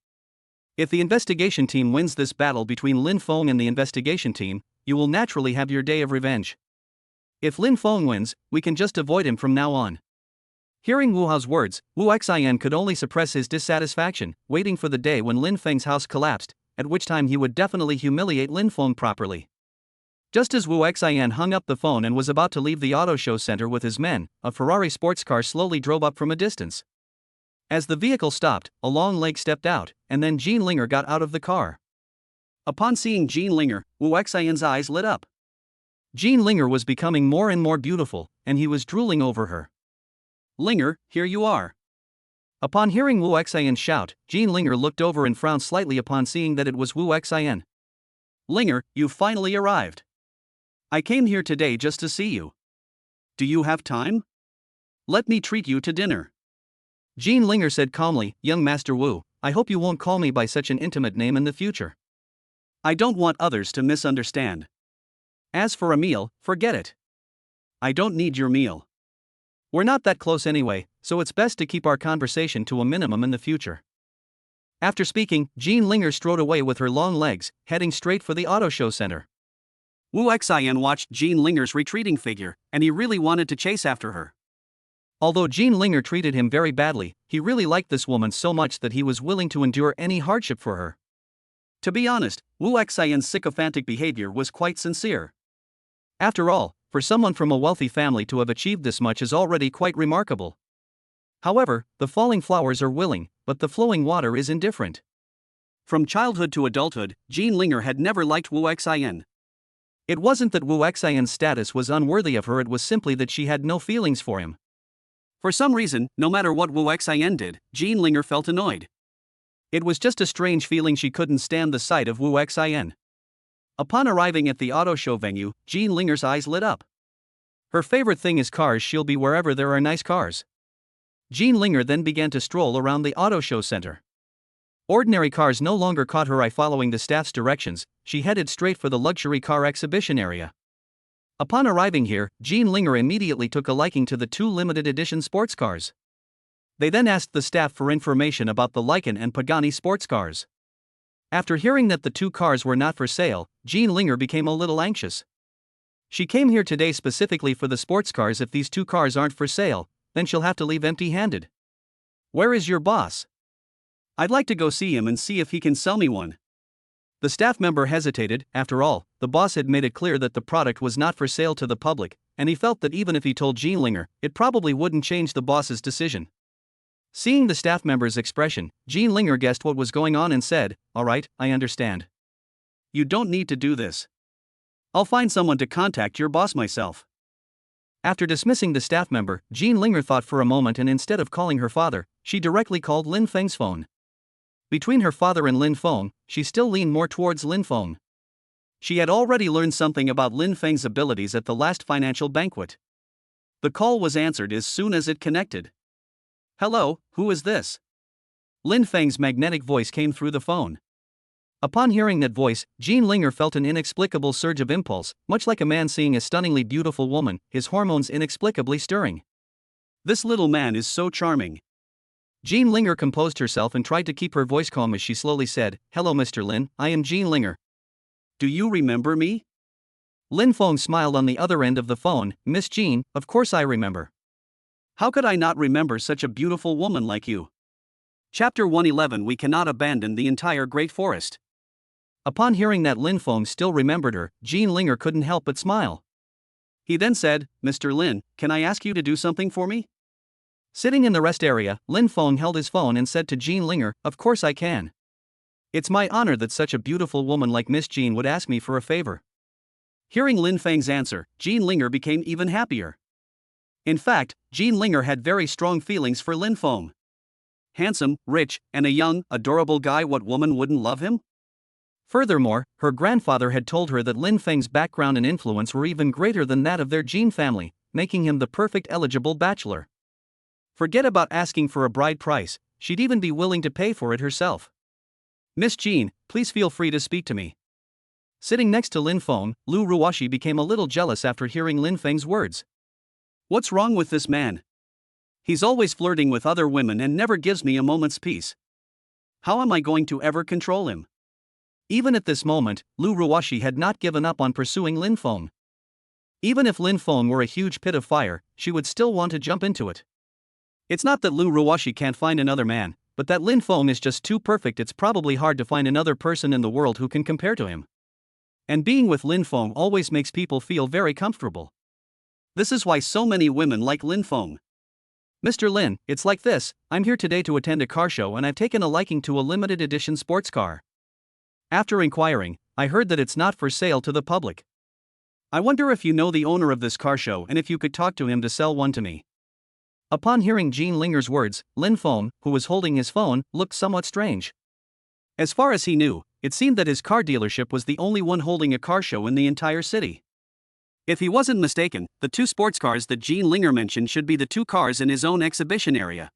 If the investigation team wins this battle between Lin Feng and the investigation team, you will naturally have your day of revenge. If Lin Feng wins, we can just avoid him from now on. Hearing Wu Hao's words, Wu Xian could only suppress his dissatisfaction, waiting for the day when Lin Feng's house collapsed, at which time he would definitely humiliate Lin Feng properly. Just as Wu Xian hung up the phone and was about to leave the auto show center with his men, a Ferrari sports car slowly drove up from a distance. As the vehicle stopped, a long leg stepped out, and then Jean Linger got out of the car. Upon seeing Jean Linger, Wu Xian's eyes lit up. Jean Linger was becoming more and more beautiful, and he was drooling over her. Linger, here you are. Upon hearing Wu Xian shout, Jean Linger looked over and frowned slightly upon seeing that it was Wu Xian. Linger, you've finally arrived. I came here today just to see you. Do you have time? Let me treat you to dinner. Jean Linger said calmly, young Master Wu, I hope you won't call me by such an intimate name in the future. I don't want others to misunderstand. As for a meal, forget it. I don't need your meal. We're not that close anyway, so it's best to keep our conversation to a minimum in the future. After speaking, Jean Linger strode away with her long legs, heading straight for the auto show center. Wu Xian watched Jean Linger's retreating figure, and he really wanted to chase after her. Although Jean Linger treated him very badly, he really liked this woman so much that he was willing to endure any hardship for her. To be honest, Wu Xian's sycophantic behavior was quite sincere. After all, for someone from a wealthy family to have achieved this much is already quite remarkable. However, the falling flowers are willing, but the flowing water is indifferent. From childhood to adulthood, Jean Linger had never liked Wu Xian. It wasn't that Wu Xian's status was unworthy of her, it was simply that she had no feelings for him. For some reason, no matter what Wu Xian did, Jean Linger felt annoyed. It was just a strange feeling she couldn't stand the sight of Wu Xian. Upon arriving at the auto show venue, Jean Linger's eyes lit up. Her favorite thing is cars, she'll be wherever there are nice cars. Jean Linger then began to stroll around the auto show center. Ordinary cars no longer caught her eye. Following the staff's directions, she headed straight for the luxury car exhibition area. Upon arriving here, Jean Linger immediately took a liking to the two limited edition sports cars. They then asked the staff for information about the Lycan and Pagani sports cars. After hearing that the two cars were not for sale, Jean Linger became a little anxious. She came here today specifically for the sports cars. If these two cars aren't for sale, then she'll have to leave empty-handed. Where is your boss? I'd like to go see him and see if he can sell me one. The staff member hesitated. After all, the boss had made it clear that the product was not for sale to the public, and he felt that even if he told Jean Linger, it probably wouldn't change the boss's decision. Seeing the staff member's expression, Jean Linger guessed what was going on and said, "All right, I understand. You don't need to do this. I'll find someone to contact your boss myself." After dismissing the staff member, Jean Linger thought for a moment, and instead of calling her father, she directly called Lin Feng's phone. Between her father and Lin Feng, she still leaned more towards Lin Feng. She had already learned something about Lin Feng's abilities at the last financial banquet. The call was answered as soon as it connected. "Hello, who is this?" Lin Feng's magnetic voice came through the phone. Upon hearing that voice, Jean Linger felt an inexplicable surge of impulse, much like a man seeing a stunningly beautiful woman, his hormones inexplicably stirring. "This little man is so charming." Jean Linger composed herself and tried to keep her voice calm as she slowly said, "Hello Mr. Lin, I am Jean Linger. Do you remember me?" Lin Feng smiled on the other end of the phone. "Miss Jean, of course I remember. How could I not remember such a beautiful woman like you?" Chapter 111. We cannot abandon the entire great forest. Upon hearing that Lin Feng still remembered her, Jean Linger couldn't help but smile. He then said, "Mr. Lin, can I ask you to do something for me?" Sitting in the rest area, Lin Feng held his phone and said to Jean Linger, "Of course I can. It's my honor that such a beautiful woman like Miss Jean would ask me for a favor." Hearing Lin Feng's answer, Jean Linger became even happier. In fact, Jean Linger had very strong feelings for Lin Feng. Handsome, rich, and a young, adorable guy, what woman wouldn't love him? Furthermore, her grandfather had told her that Lin Feng's background and influence were even greater than that of their Jean family, making him the perfect eligible bachelor. Forget about asking for a bride price, she'd even be willing to pay for it herself. "Miss Jean, please feel free to speak to me." Sitting next to Lin Feng, Lu Ruoshi became a little jealous after hearing Lin Feng's words. "What's wrong with this man? He's always flirting with other women and never gives me a moment's peace. How am I going to ever control him?" Even at this moment, Lu Ruoshi had not given up on pursuing Lin Feng. Even if Lin Feng were a huge pit of fire, she would still want to jump into it. It's not that Lu Ruoshi can't find another man, but that Lin Feng is just too perfect. It's probably hard to find another person in the world who can compare to him. And being with Lin Feng always makes people feel very comfortable. This is why so many women like Lin Feng. "Mr. Lin, it's like this, I'm here today to attend a car show and I've taken a liking to a limited edition sports car. After inquiring, I heard that it's not for sale to the public. I wonder if you know the owner of this car show and if you could talk to him to sell one to me." Upon hearing Jean Linger's words, Lin Feng, who was holding his phone, looked somewhat strange. As far as he knew, it seemed that his car dealership was the only one holding a car show in the entire city. If he wasn't mistaken, the two sports cars that Jean Linger mentioned should be the two cars in his own exhibition area.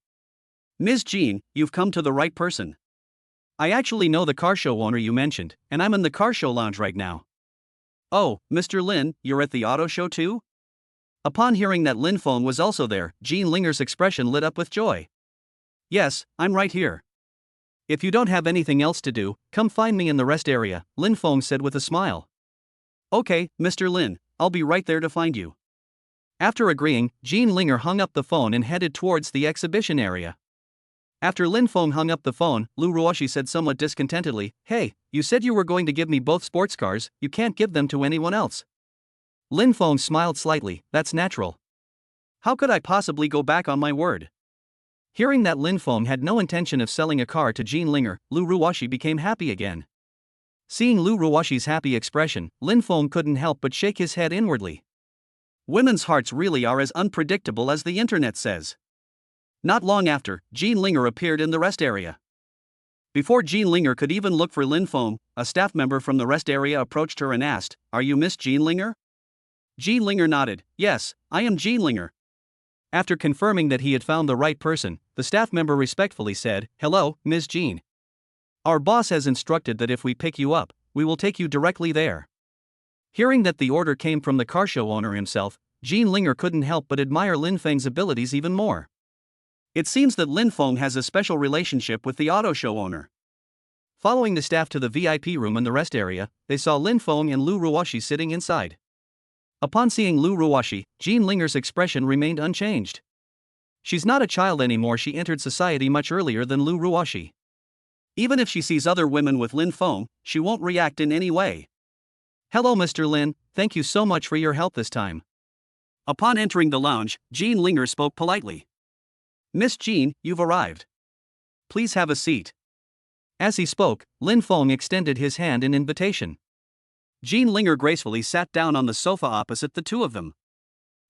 "Ms. Jean, you've come to the right person. I actually know the car show owner you mentioned, and I'm in the car show lounge right now." "Oh, Mr. Lin, you're at the auto show too?" Upon hearing that Lin Feng was also there, Jean Linger's expression lit up with joy. "Yes, I'm right here. If you don't have anything else to do, come find me in the rest area," Lin Feng said with a smile. "Okay, Mr. Lin, I'll be right there to find you." After agreeing, Jean Linger hung up the phone and headed towards the exhibition area. After Lin Feng hung up the phone, Lu Ruoshi said somewhat discontentedly, "Hey, you said you were going to give me both sports cars, you can't give them to anyone else." Lin Feng smiled slightly. "That's natural. How could I possibly go back on my word?" Hearing that Lin Feng had no intention of selling a car to Jean Linger, Lu Ruoshi became happy again. Seeing Lu Ruoshi's happy expression, Lin Feng couldn't help but shake his head inwardly. Women's hearts really are as unpredictable as the internet says. Not long after, Jean Linger appeared in the rest area. Before Jean Linger could even look for Lin Feng, a staff member from the rest area approached her and asked, "Are you Miss Jean Linger?" Jean Linger nodded. "Yes, I am Jean Linger." After confirming that he had found the right person, the staff member respectfully said, "Hello, Ms. Jean. Our boss has instructed that if we pick you up, we will take you directly there." Hearing that the order came from the car show owner himself, Jean Linger couldn't help but admire Lin Feng's abilities even more. It seems that Lin Feng has a special relationship with the auto show owner. Following the staff to the VIP room in the rest area, they saw Lin Feng and Lu Ruoshi sitting inside. Upon seeing Lu Ruoshi, Jean Linger's expression remained unchanged. She's not a child anymore. She entered society much earlier than Lu Ruoshi. Even if she sees other women with Lin Feng, she won't react in any way. Hello, Mr. Lin, thank you so much for your help this time. Upon entering the lounge, Jean Linger spoke politely. Miss Jean, you've arrived. Please have a seat. As he spoke, Lin Feng extended his hand in invitation. Jean Linger gracefully sat down on the sofa opposite the two of them.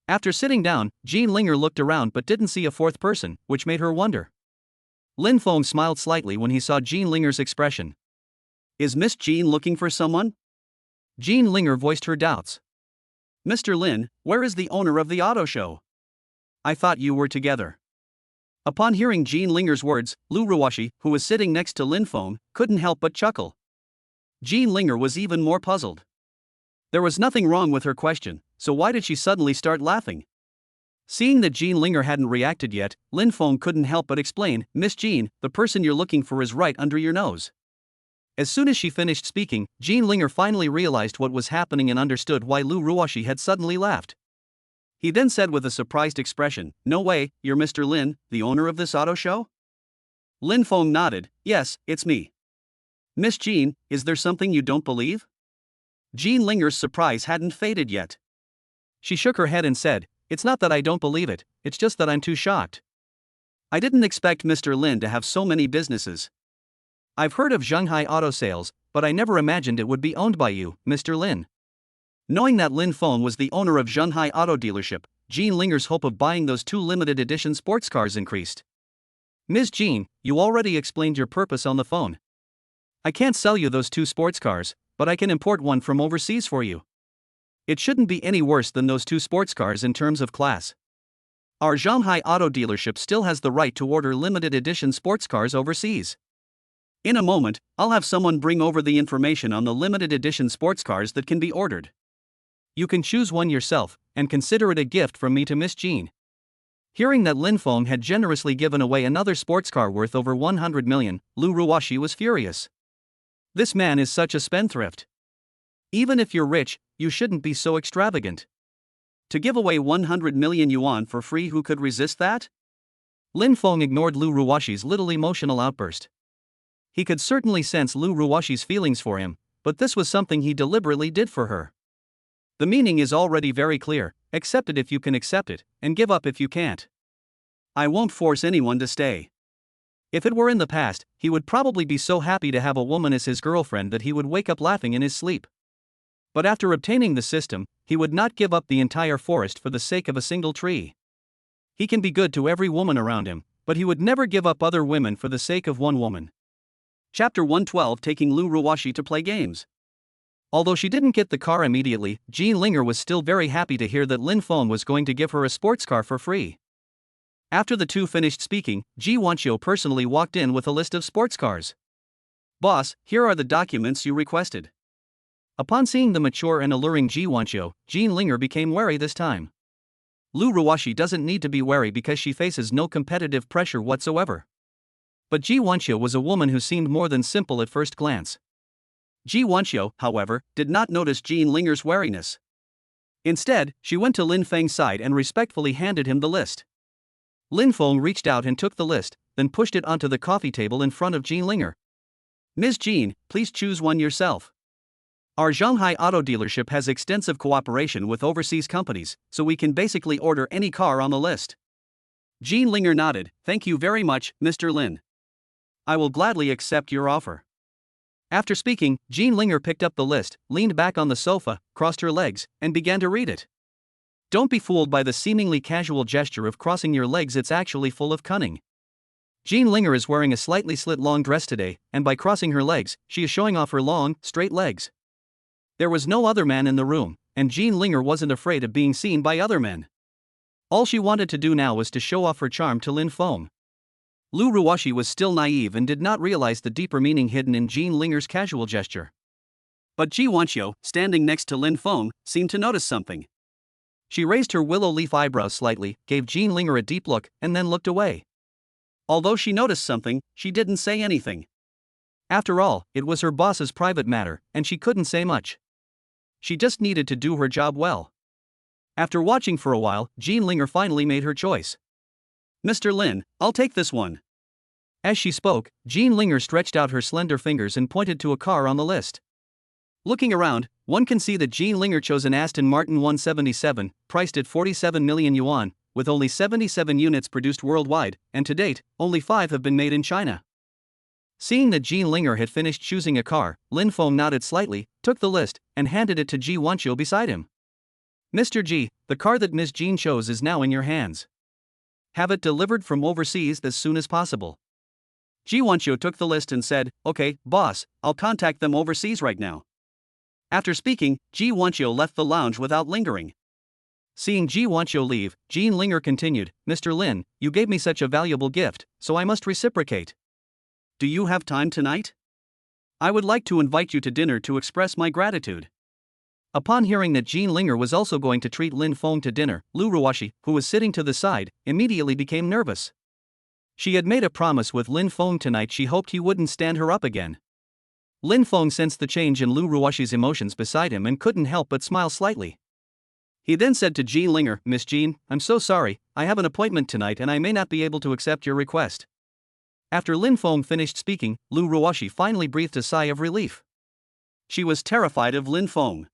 After sitting down, Jean Linger looked around but didn't see a fourth person, which made her wonder. Lin Feng smiled slightly when he saw Jean Linger's expression. Is Miss Jean looking for someone? Jean Linger voiced her doubts. Mr. Lin, where is the owner of the auto show? I thought you were together. Upon hearing Jean Linger's words, Lu Ruoshi, who was sitting next to Lin Feng, couldn't help but chuckle. Jean Linger was even more puzzled. There was nothing wrong with her question, so why did she suddenly start laughing? Seeing that Jean Linger hadn't reacted yet, Lin Feng couldn't help but explain, Miss Jean, the person you're looking for is right under your nose. As soon as she finished speaking, Jean Linger finally realized what was happening and understood why Lu Ruoshi had suddenly laughed. He then said with a surprised expression, No way, you're Mr. Lin, the owner of this auto show? Lin Feng nodded, Yes, it's me. Miss Jean, is there something you don't believe? Jean Linger's surprise hadn't faded yet. She shook her head and said, It's not that I don't believe it, it's just that I'm too shocked. I didn't expect Mr. Lin to have so many businesses. I've heard of Shanghai Auto Sales, but I never imagined it would be owned by you, Mr. Lin. Knowing that Lin Feng was the owner of Shanghai Auto Dealership, Jean Linger's hope of buying those two limited edition sports cars increased. Ms. Jean, you already explained your purpose on the phone. I can't sell you those two sports cars, but I can import one from overseas for you. It shouldn't be any worse than those two sports cars in terms of class. Our Shanghai Auto Dealership still has the right to order limited edition sports cars overseas. In a moment, I'll have someone bring over the information on the limited edition sports cars that can be ordered. You can choose one yourself, and consider it a gift from me to Miss Jean. Hearing that Lin Feng had generously given away another sports car worth over 100 million, Lu Ruoshi was furious. This man is such a spendthrift. Even if you're rich, you shouldn't be so extravagant. To give away 100 million yuan for free, who could resist that? Lin Feng ignored Lu Ruoshi's little emotional outburst. He could certainly sense Lu Ruoshi's feelings for him, but this was something he deliberately did for her. The meaning is already very clear, accept it if you can accept it, and give up if you can't. I won't force anyone to stay. If it were in the past, he would probably be so happy to have a woman as his girlfriend that he would wake up laughing in his sleep. But after obtaining the system, he would not give up the entire forest for the sake of a single tree. He can be good to every woman around him, but he would never give up other women for the sake of one woman. Chapter 112, Taking Lu Ruoshi to play games. Although she didn't get the car immediately, Jean Linger was still very happy to hear that Lin Feng was going to give her a sports car for free. After the two finished speaking, Ji Wanqiu personally walked in with a list of sports cars. Boss, here are the documents you requested. Upon seeing the mature and alluring Ji Wanqiu, Jean Linger became wary this time. Lu Ruoshi doesn't need to be wary because she faces no competitive pressure whatsoever. But Ji Wanqiu was a woman who seemed more than simple at first glance. Ji Wanqiu, however, did not notice Jean Linger's wariness. Instead, she went to Lin Feng's side and respectfully handed him the list. Lin Feng reached out and took the list, then pushed it onto the coffee table in front of Jean Linger. Ms. Jean, please choose one yourself. Our Shanghai Auto Dealership has extensive cooperation with overseas companies, so we can basically order any car on the list. Jean Linger nodded, Thank you very much, Mr. Lin. I will gladly accept your offer. After speaking, Jean Linger picked up the list, leaned back on the sofa, crossed her legs, and began to read it. Don't be fooled by the seemingly casual gesture of crossing your legs, it's actually full of cunning. Jean Linger is wearing a slightly slit long dress today, and by crossing her legs, she is showing off her long, straight legs. There was no other man in the room, and Jean Linger wasn't afraid of being seen by other men. All she wanted to do now was to show off her charm to Lin Feng. Lu Ruoshi was still naive and did not realize the deeper meaning hidden in Jean Linger's casual gesture. But Ji Wanqiu, standing next to Lin Feng, seemed to notice something. She raised her willow leaf eyebrows slightly, gave Jean Linger a deep look, and then looked away. Although she noticed something, she didn't say anything. After all, it was her boss's private matter, and she couldn't say much. She just needed to do her job well. After watching for a while, Jean Linger finally made her choice. Mr. Lin, I'll take this one. As she spoke, Jean Linger stretched out her slender fingers and pointed to a car on the list. Looking around, one can see that Jean Linger chose an Aston Martin 177, priced at 47 million yuan, with only 77 units produced worldwide, and to date, only 5 have been made in China. Seeing that Jean Linger had finished choosing a car, Lin Feng nodded slightly, took the list, and handed it to Ji Wanqiu beside him. Mr. Ji, the car that Miss Jean chose is now in your hands. Have it delivered from overseas as soon as possible. Ji Wanqiu took the list and said, "Okay, boss, I'll contact them overseas right now." After speaking, Ji Wanqiu left the lounge without lingering. Seeing Ji Wanqiu leave, Jean Linger continued, "Mr. Lin, you gave me such a valuable gift, so I must reciprocate. Do you have time tonight? I would like to invite you to dinner to express my gratitude." Upon hearing that Jean Linger was also going to treat Lin Feng to dinner, Lu Ruoxi, who was sitting to the side, immediately became nervous. She had made a promise with Lin Feng tonight. She hoped he wouldn't stand her up again. Lin Feng sensed the change in Lu Ruoxi's emotions beside him and couldn't help but smile slightly. He then said to Jean Linger, "Miss Jean, I'm so sorry, I have an appointment tonight and I may not be able to accept your request." After Lin Feng finished speaking, Lu Ruoxi finally breathed a sigh of relief. She was terrified of Lin Feng.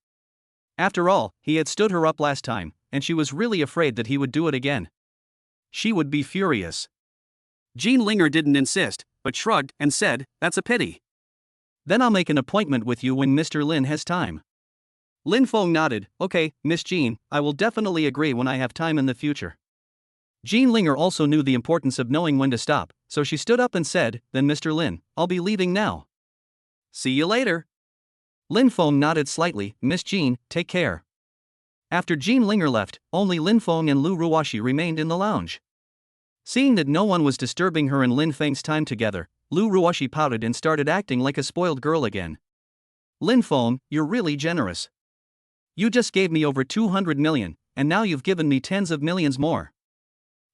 After all, he had stood her up last time, and she was really afraid that he would do it again. She would be furious. Jean Linger didn't insist, but shrugged and said, "That's a pity. Then I'll make an appointment with you when Mr. Lin has time." Lin Feng nodded, "Okay, Miss Jean, I will definitely agree when I have time in the future." Jean Linger also knew the importance of knowing when to stop, so she stood up and said, "Then Mr. Lin, I'll be leaving now. See you later." Lin Feng nodded slightly, "Miss Jean, take care." After Jean Linger left, only Lin Feng and Lu Ruoxi remained in the lounge. Seeing that no one was disturbing her and Lin Feng's time together, Lu Ruoxi pouted and started acting like a spoiled girl again. "Lin Feng, you're really generous. You just gave me over 200 million, and now you've given me tens of millions more.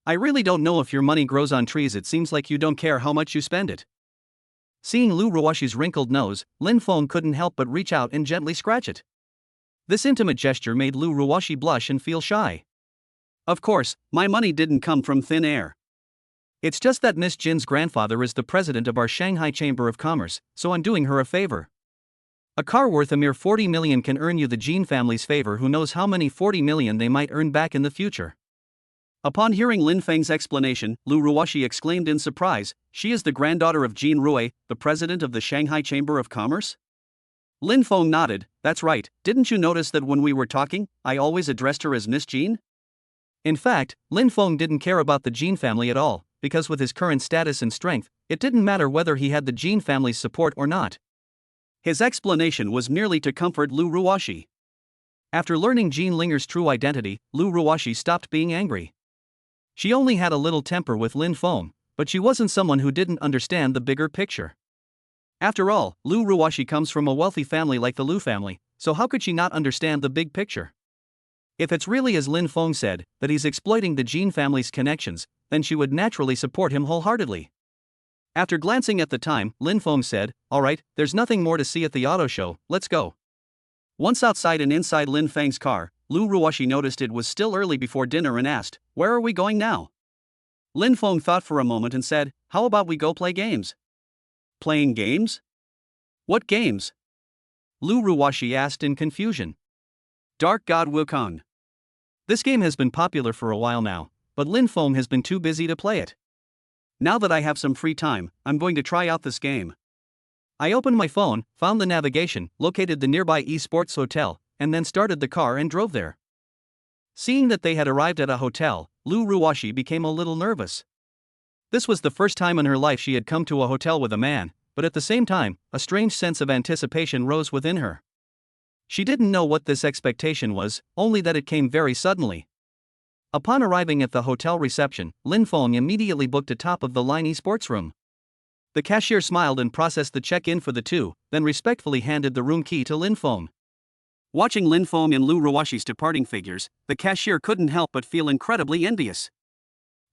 I really don't know if your money grows on trees. It seems like you don't care how much you spend it." Seeing Lu Ruoxi's wrinkled nose, Lin Feng couldn't help but reach out and gently scratch it. This intimate gesture made Lu Ruoxi blush and feel shy. "Of course, my money didn't come from thin air. It's just that Miss Jin's grandfather is the president of our Shanghai Chamber of Commerce, so I'm doing her a favor. A car worth a mere 40 million can earn you the Jin family's favor. Who knows how many 40 million they might earn back in the future." Upon hearing Lin Feng's explanation, Lu Ruoxi exclaimed in surprise, "She is the granddaughter of Jin Rui, the president of the Shanghai Chamber of Commerce?" Lin Feng nodded, "That's right. Didn't you notice that when we were talking, I always addressed her as Miss Jean?" In fact, Lin Feng didn't care about the Jin family at all, because with his current status and strength, it didn't matter whether he had the Jin family's support or not. His explanation was merely to comfort Lu Ruoxi. After learning Jean Linger's true identity, Lu Ruoxi stopped being angry. She only had a little temper with Lin Feng, but she wasn't someone who didn't understand the bigger picture. After all, Lu Ruoxi comes from a wealthy family like the Lu family, so how could she not understand the big picture? If it's really as Lin Feng said, that he's exploiting the Jin family's connections, then she would naturally support him wholeheartedly. After glancing at the time, Lin Feng said, "Alright, there's nothing more to see at the auto show, let's go." Once outside and inside Lin Feng's car, Lu Ruoxi noticed it was still early before dinner and asked, "Where are we going now?" Lin Feng thought for a moment and said, "How about we go play games?" "Playing games? What games?" Lu Ruoxi asked in confusion. "Dark God Wukong. This game has been popular for a while now, but Lin Feng has been too busy to play it. Now that I have some free time, I'm going to try out this game." I opened my phone, found the navigation, located the nearby eSports hotel, and then started the car and drove there. Seeing that they had arrived at a hotel, Lu Ruoxi became a little nervous. This was the first time in her life she had come to a hotel with a man, but at the same time, a strange sense of anticipation rose within her. She didn't know what this expectation was, only that it came very suddenly. Upon arriving at the hotel reception, Lin Feng immediately booked a top-of-the-line eSports room. The cashier smiled and processed the check-in for the two, then respectfully handed the room key to Lin Feng. Watching Lin Feng and Lu Ruoxi's departing figures, the cashier couldn't help but feel incredibly envious.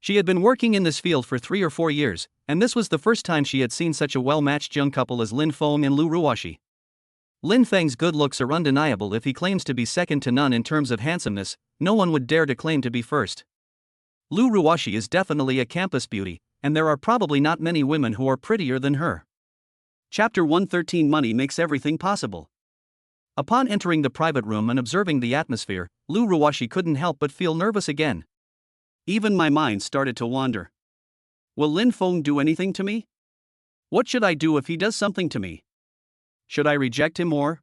She had been working in this field for 3 or 4 years, and this was the first time she had seen such a well-matched young couple as Lin Feng and Lu Ruoxi. Lin Feng's good looks are undeniable. If he claims to be second to none in terms of handsomeness, no one would dare to claim to be first. Lu Ruoxi is definitely a campus beauty, and there are probably not many women who are prettier than her. Chapter 113 Money Makes Everything Possible. Upon entering the private room and observing the atmosphere, Lu Ruwashi couldn't help but feel nervous again. Even my mind started to wander. Will Lin Feng do anything to me? What should I do if he does something to me? Should I reject him or?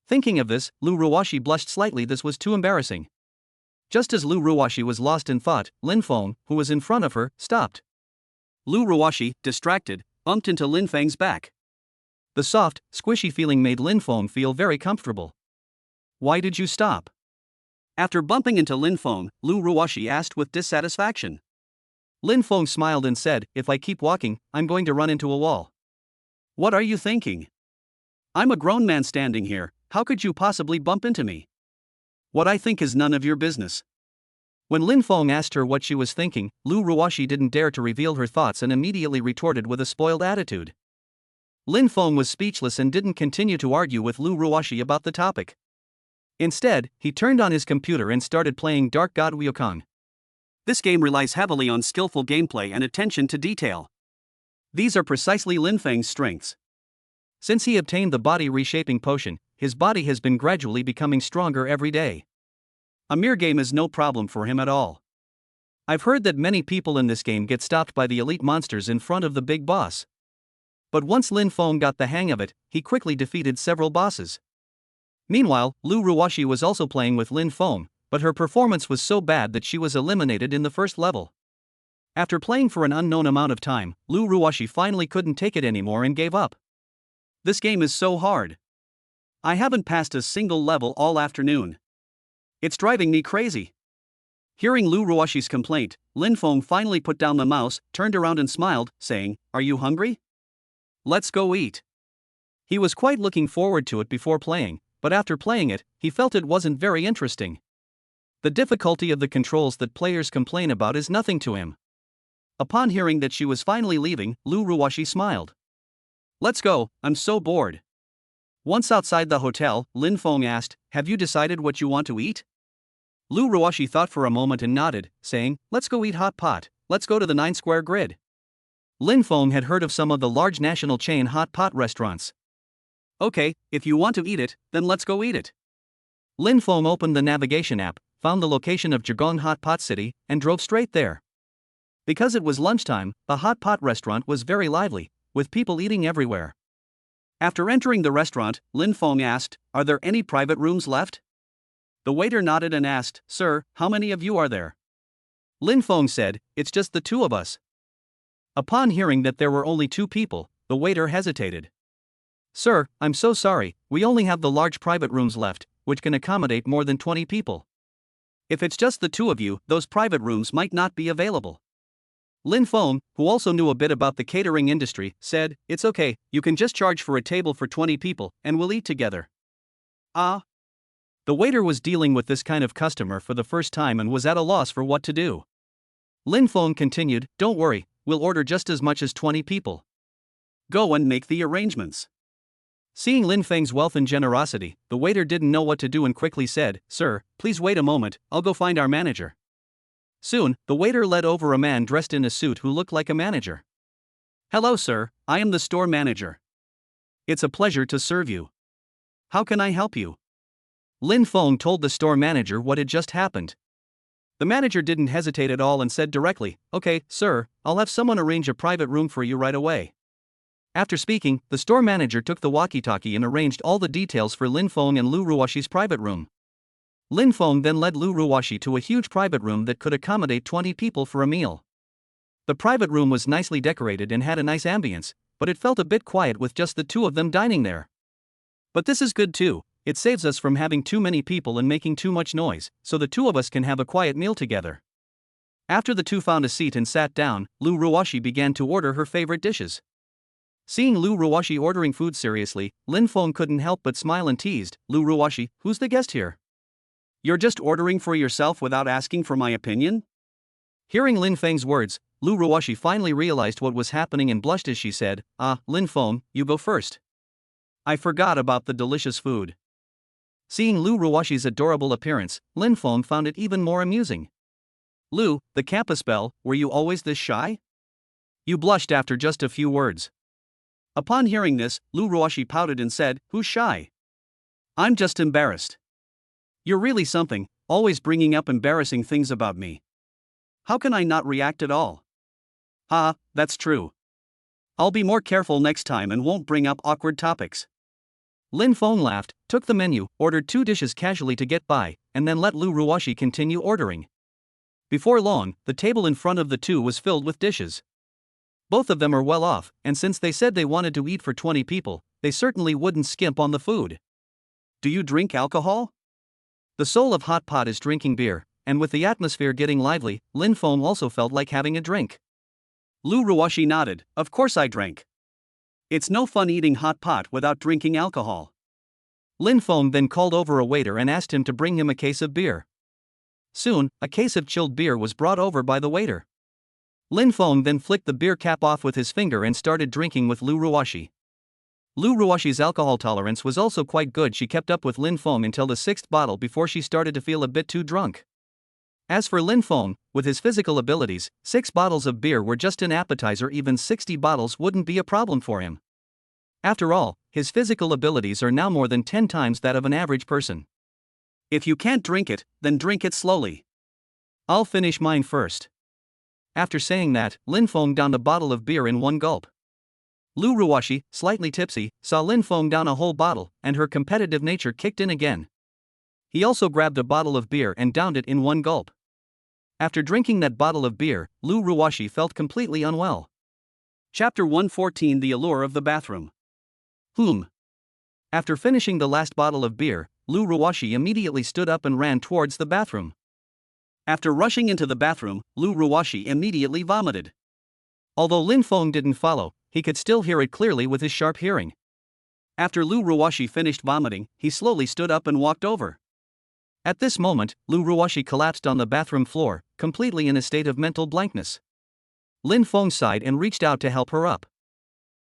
Thinking of this, Lu Ruwashi blushed slightly. This was too embarrassing. Just as Lu Ruwashi was lost in thought, Lin Feng, who was in front of her, stopped. Lu Ruwashi, distracted, bumped into Lin Feng's back. The soft, squishy feeling made Lin Feng feel very comfortable. Why did you stop? After bumping into Lin Feng, Lu Ruwashi asked with dissatisfaction. Lin Feng smiled and said, if I keep walking, I'm going to run into a wall. What are you thinking? I'm a grown man standing here, how could you possibly bump into me? What I think is none of your business. When Lin Feng asked her what she was thinking, Lu Ruwashi didn't dare to reveal her thoughts and immediately retorted with a spoiled attitude. Lin Feng was speechless and didn't continue to argue with Lu Ruwashi about the topic. Instead, he turned on his computer and started playing Dark God Wukong. This game relies heavily on skillful gameplay and attention to detail. These are precisely Lin Feng's strengths. Since he obtained the body reshaping potion, his body has been gradually becoming stronger every day. A mere game is no problem for him at all. I've heard that many people in this game get stopped by the elite monsters in front of the big boss. But once Lin Feng got the hang of it, he quickly defeated several bosses. Meanwhile, Lu Ruwashi was also playing with Lin Feng, but her performance was so bad that she was eliminated in the first level. After playing for an unknown amount of time, Lu Ruwashi finally couldn't take it anymore and gave up. This game is so hard. I haven't passed a single level all afternoon. It's driving me crazy. Hearing Lu Ruwashi's complaint, Lin Feng finally put down the mouse, turned around and smiled, saying, "Are you hungry? Let's go eat." He was quite looking forward to it before playing, but after playing it, he felt it wasn't very interesting. The difficulty of the controls that players complain about is nothing to him. Upon hearing that she was finally leaving, Lu Ruwashi smiled. "Let's go, I'm so bored." Once outside the hotel, Lin Feng asked, "Have you decided what you want to eat?" Lu Ruwashi thought for a moment and nodded, saying, "Let's go eat hot pot, let's go to the 9 Square Grid." Lin Feng had heard of some of the large national chain hot pot restaurants. "Okay, if you want to eat it, then let's go eat it." Lin Feng opened the navigation app, found the location of Jigong Hot Pot City, and drove straight there. Because it was lunchtime, the hot pot restaurant was very lively, with people eating everywhere. After entering the restaurant, Lin Feng asked, "Are there any private rooms left?" The waiter nodded and asked, "Sir, how many of you are there?" Lin Feng said, "It's just the two of us." Upon hearing that there were only 2 people, the waiter hesitated. "Sir, I'm so sorry, we only have the large private rooms left, which can accommodate more than 20 people. If it's just the 2 of you, those private rooms might not be available." Lin Feng, who also knew a bit about the catering industry, said, "It's okay, you can just charge for a table for 20 people, and we'll eat together." Ah. The waiter was dealing with this kind of customer for the first time and was at a loss for what to do. Lin Feng continued, "Don't worry, we'll order just as much as 20 people. Go and make the arrangements." Seeing Lin Feng's wealth and generosity, the waiter didn't know what to do and quickly said, "Sir, please wait a moment, I'll go find our manager." Soon, the waiter led over a man dressed in a suit who looked like a manager. "Hello sir, I am the store manager. It's a pleasure to serve you. How can I help you?" Lin Feng told the store manager what had just happened. The manager didn't hesitate at all and said directly, "Okay, sir, I'll have someone arrange a private room for you right away." After speaking, the store manager took the walkie-talkie and arranged all the details for Lin Feng and Lu Ruwashi's private room. Lin Feng then led Lu Ruwashi to a huge private room that could accommodate 20 people for a meal. The private room was nicely decorated and had a nice ambience, but it felt a bit quiet with just the 2 of them dining there. But this is good too. It saves us from having too many people and making too much noise, so the 2 of us can have a quiet meal together. After the 2 found a seat and sat down, Lu Ruwashi began to order her favorite dishes. Seeing Lu Ruwashi ordering food seriously, Lin Feng couldn't help but smile and teased, "Lu Ruwashi, who's the guest here? You're just ordering for yourself without asking for my opinion?" Hearing Lin Feng's words, Lu Ruwashi finally realized what was happening and blushed as she said, "Lin Feng, you go first. I forgot about the delicious food." Seeing Lu Ruwashi's adorable appearance, Lin Feng found it even more amusing. "Lu, the campus belle, were you always this shy?" You blushed after just a few words. Upon hearing this, Lu Ruoshi pouted and said, "Who's shy? I'm just embarrassed." You're really something, always bringing up embarrassing things about me. How can I not react at all? That's true. I'll be more careful next time and won't bring up awkward topics. Lin Feng laughed, took the menu, ordered 2 dishes casually to get by, and then let Lu Ruoshi continue ordering. Before long, the table in front of the two was filled with dishes. Both of them are well off, and since they said they wanted to eat for 20 people, they certainly wouldn't skimp on the food. Do you drink alcohol? The soul of Hot Pot is drinking beer, and with the atmosphere getting lively, Lin Feng also felt like having a drink. Lu Ruoshi nodded. Of course I drank. It's no fun eating hot pot without drinking alcohol. Lin Feng then called over a waiter and asked him to bring him a case of beer. Soon, a case of chilled beer was brought over by the waiter. Lin Feng then flicked the beer cap off with his finger and started drinking with Lu Ruoshi. Lu Ruoshi's alcohol tolerance was also quite good. She kept up with Lin Feng until the 6th bottle before she started to feel a bit too drunk. As for Lin Feng, with his physical abilities, 6 bottles of beer were just an appetizer. Even 60 bottles wouldn't be a problem for him. After all, his physical abilities are now more than 10 times that of an average person. If you can't drink it, then drink it slowly. I'll finish mine first. After saying that, Lin Feng downed a bottle of beer in one gulp. Lu Ruoshi, slightly tipsy, saw Lin Feng down a whole bottle, and her competitive nature kicked in again. He also grabbed a bottle of beer and downed it in one gulp. After drinking that bottle of beer, Lu Ruoshi felt completely unwell. Chapter 114: The Allure of the Bathroom. After finishing the last bottle of beer, Lu Ruoshi immediately stood up and ran towards the bathroom. After rushing into the bathroom, Lu Ruoshi immediately vomited. Although Lin Feng didn't follow, he could still hear it clearly with his sharp hearing. After Lu Ruoshi finished vomiting, he slowly stood up and walked over. At this moment, Lu Ruoshi collapsed on the bathroom floor, completely in a state of mental blankness. Lin Feng sighed and reached out to help her up.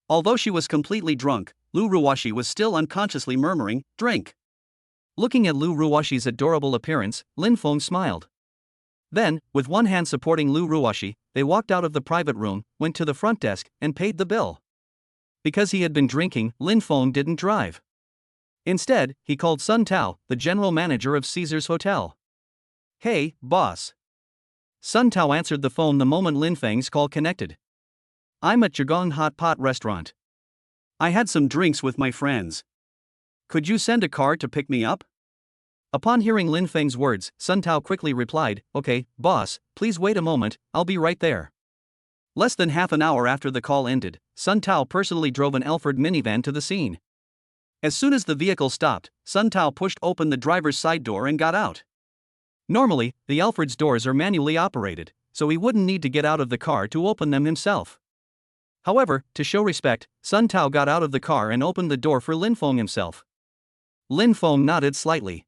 Although she was completely drunk, Lu Ruoshi was still unconsciously murmuring, "Drink." Looking at Lu Ruoshi's adorable appearance, Lin Feng smiled. Then, with one hand supporting Lu Ruoshi, they walked out of the private room, went to the front desk, and paid the bill. Because he had been drinking, Lin Feng didn't drive. Instead, he called Sun Tao, the general manager of Caesar's Hotel. "Hey, boss." Sun Tao answered the phone the moment Lin Feng's call connected. "I'm at Zhegang Hot Pot restaurant. I had some drinks with my friends. Could you send a car to pick me up?" Upon hearing Lin Feng's words, Sun Tao quickly replied, "Okay, boss, please wait a moment, I'll be right there." Less than half an hour after the call ended, Sun Tao personally drove an Alford minivan to the scene. As soon as the vehicle stopped, Sun Tao pushed open the driver's side door and got out. Normally, the Alford's doors are manually operated, so he wouldn't need to get out of the car to open them himself. However, to show respect, Sun Tao got out of the car and opened the door for Lin Feng himself. Lin Feng nodded slightly.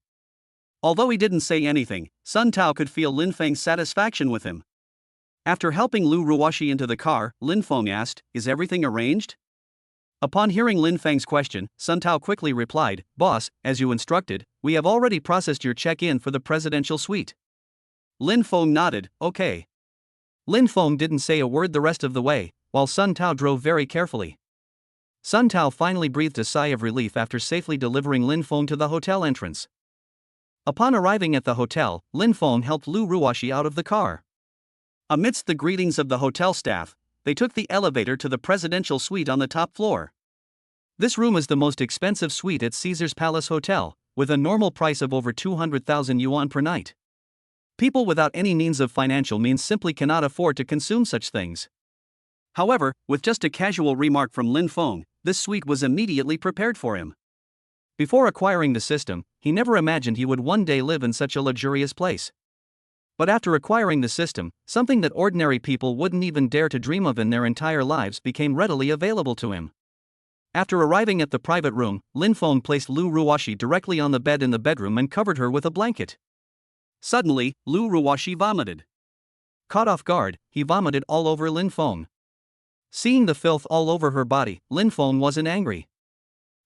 Although he didn't say anything, Sun Tao could feel Lin Feng's satisfaction with him. After helping Lu Ruoshi into the car, Lin Feng asked, "Is everything arranged?" Upon hearing Lin Feng's question, Sun Tao quickly replied, "Boss, as you instructed, we have already processed your check-in for the presidential suite." Lin Feng nodded, "Okay." Lin Feng didn't say a word the rest of the way, while Sun Tao drove very carefully. Sun Tao finally breathed a sigh of relief after safely delivering Lin Feng to the hotel entrance. Upon arriving at the hotel, Lin Feng helped Lu Ruoshi out of the car. Amidst the greetings of the hotel staff, they took the elevator to the presidential suite on the top floor. This room is the most expensive suite at Caesar's Palace Hotel, with a normal price of over 200,000 yuan per night. People without any means of financial means simply cannot afford to consume such things. However, with just a casual remark from Lin Feng, this suite was immediately prepared for him. Before acquiring the system, he never imagined he would one day live in such a luxurious place. But after acquiring the system, something that ordinary people wouldn't even dare to dream of in their entire lives became readily available to him. After arriving at the private room, Lin Feng placed Lu Ruoshi directly on the bed in the bedroom and covered her with a blanket. Suddenly, Lu Ruoshi vomited. Caught off guard, he vomited all over Lin Feng. Seeing the filth all over her body, Lin Feng wasn't angry.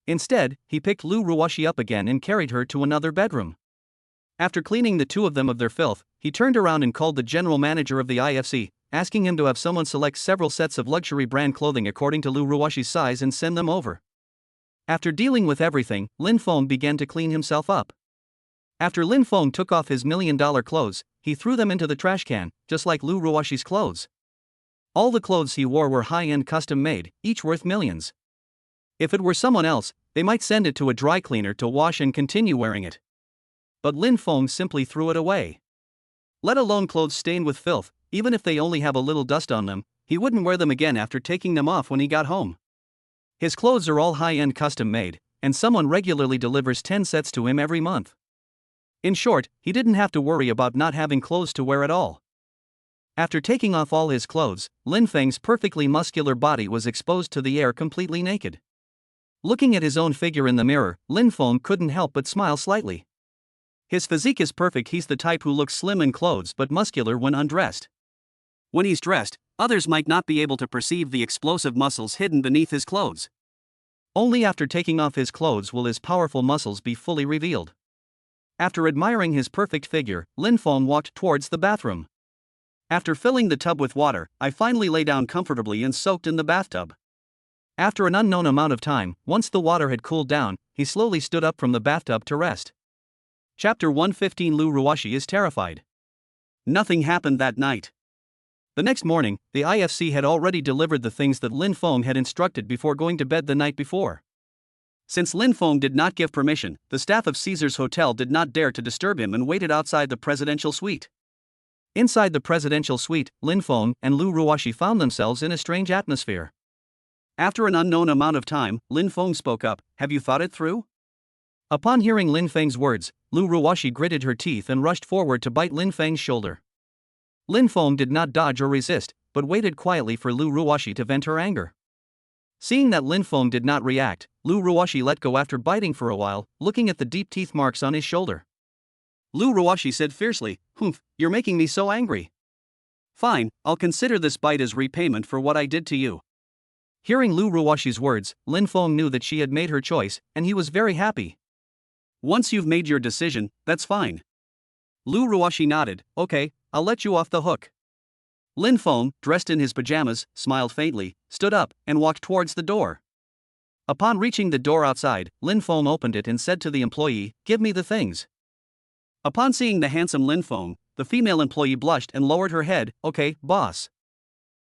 Instead, he picked Lu Ruoshi up again and carried her to another bedroom. After cleaning the two of them of their filth, he turned around and called the general manager of the IFC, asking him to have someone select several sets of luxury brand clothing according to Lu Ruoshi's size and send them over. After dealing with everything, Lin Feng began to clean himself up. After Lin Feng took off his $1,000,000 clothes, he threw them into the trash can, just like Lu Ruoshi's clothes. All the clothes he wore were high-end custom-made, each worth millions. If it were someone else, they might send it to a dry cleaner to wash and continue wearing it. But Lin Feng simply threw it away. Let alone clothes stained with filth, even if they only have a little dust on them, he wouldn't wear them again after taking them off when he got home. His clothes are all high-end custom-made, and someone regularly delivers 10 sets to him every month. In short, he didn't have to worry about not having clothes to wear at all. After taking off all his clothes, Lin Feng's perfectly muscular body was exposed to the air completely naked. Looking at his own figure in the mirror, Lin Feng couldn't help but smile slightly. His physique is perfect. He's the type who looks slim in clothes but muscular when undressed. When he's dressed, others might not be able to perceive the explosive muscles hidden beneath his clothes. Only after taking off his clothes will his powerful muscles be fully revealed. After admiring his perfect figure, Lin Feng walked towards the bathroom. After filling the tub with water, I finally lay down comfortably and soaked in the bathtub. After an unknown amount of time, once the water had cooled down, he slowly stood up from the bathtub to rest. Chapter 115. Lu Ruoshi is terrified. Nothing happened that night. The next morning, the IFC had already delivered the things that Lin Feng had instructed before going to bed the night before. Since Lin Feng did not give permission, the staff of Caesar's hotel did not dare to disturb him and waited outside the presidential suite. Inside the presidential suite, Lin Feng and Lu Ruoshi found themselves in a strange atmosphere. After an unknown amount of time, Lin Feng spoke up, "Have you thought it through?" Upon hearing Lin Feng's words, Lu Ruoshi gritted her teeth and rushed forward to bite Lin Feng's shoulder. Lin Feng did not dodge or resist, but waited quietly for Lu Ruoshi to vent her anger. Seeing that Lin Feng did not react, Lu Ruoshi let go after biting for a while, looking at the deep teeth marks on his shoulder. Lu Ruoshi said fiercely, "Humph, you're making me so angry. Fine, I'll consider this bite as repayment for what I did to you." Hearing Lu Ruoshi's words, Lin Feng knew that she had made her choice, and he was very happy. "Once you've made your decision, that's fine." Lu Ruoshi nodded, "Okay, I'll let you off the hook." Lin Feng, dressed in his pajamas, smiled faintly, stood up, and walked towards the door. Upon reaching the door outside, Lin Feng opened it and said to the employee, "Give me the things." Upon seeing the handsome Lin Feng, the female employee blushed and lowered her head, "Okay, boss."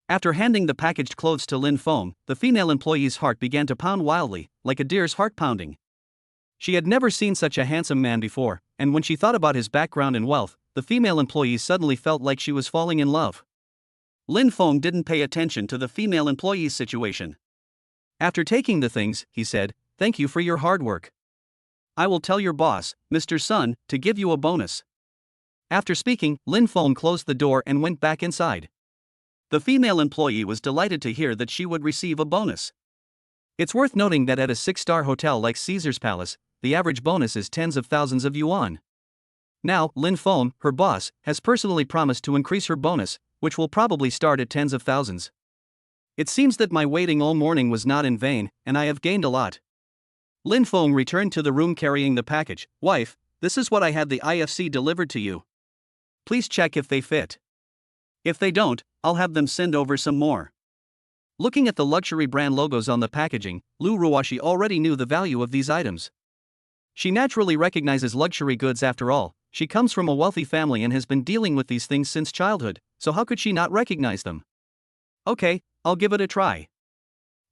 After handing the packaged clothes to Lin Feng, the female employee's heart began to pound wildly, like a deer's heart pounding. She had never seen such a handsome man before, and when she thought about his background and wealth, the female employee suddenly felt like she was falling in love. Lin Feng didn't pay attention to the female employee's situation. After taking the things, he said, "Thank you for your hard work. I will tell your boss, Mr. Sun, to give you a bonus." After speaking, Lin Feng closed the door and went back inside. The female employee was delighted to hear that she would receive a bonus. It's worth noting that at a 6-star hotel like Caesar's Palace, the average bonus is tens of thousands of yuan. Now, Lin Feng, her boss, has personally promised to increase her bonus, which will probably start at tens of thousands. It seems that my waiting all morning was not in vain, and I have gained a lot. Lin Feng returned to the room carrying the package. "Wife, this is what I had the IFC delivered to you. Please check if they fit. If they don't, I'll have them send over some more." Looking at the luxury brand logos on the packaging, Lu Ruoshi already knew the value of these items. She naturally recognizes luxury goods after all. She comes from a wealthy family and has been dealing with these things since childhood, so how could she not recognize them? "Okay, I'll give it a try."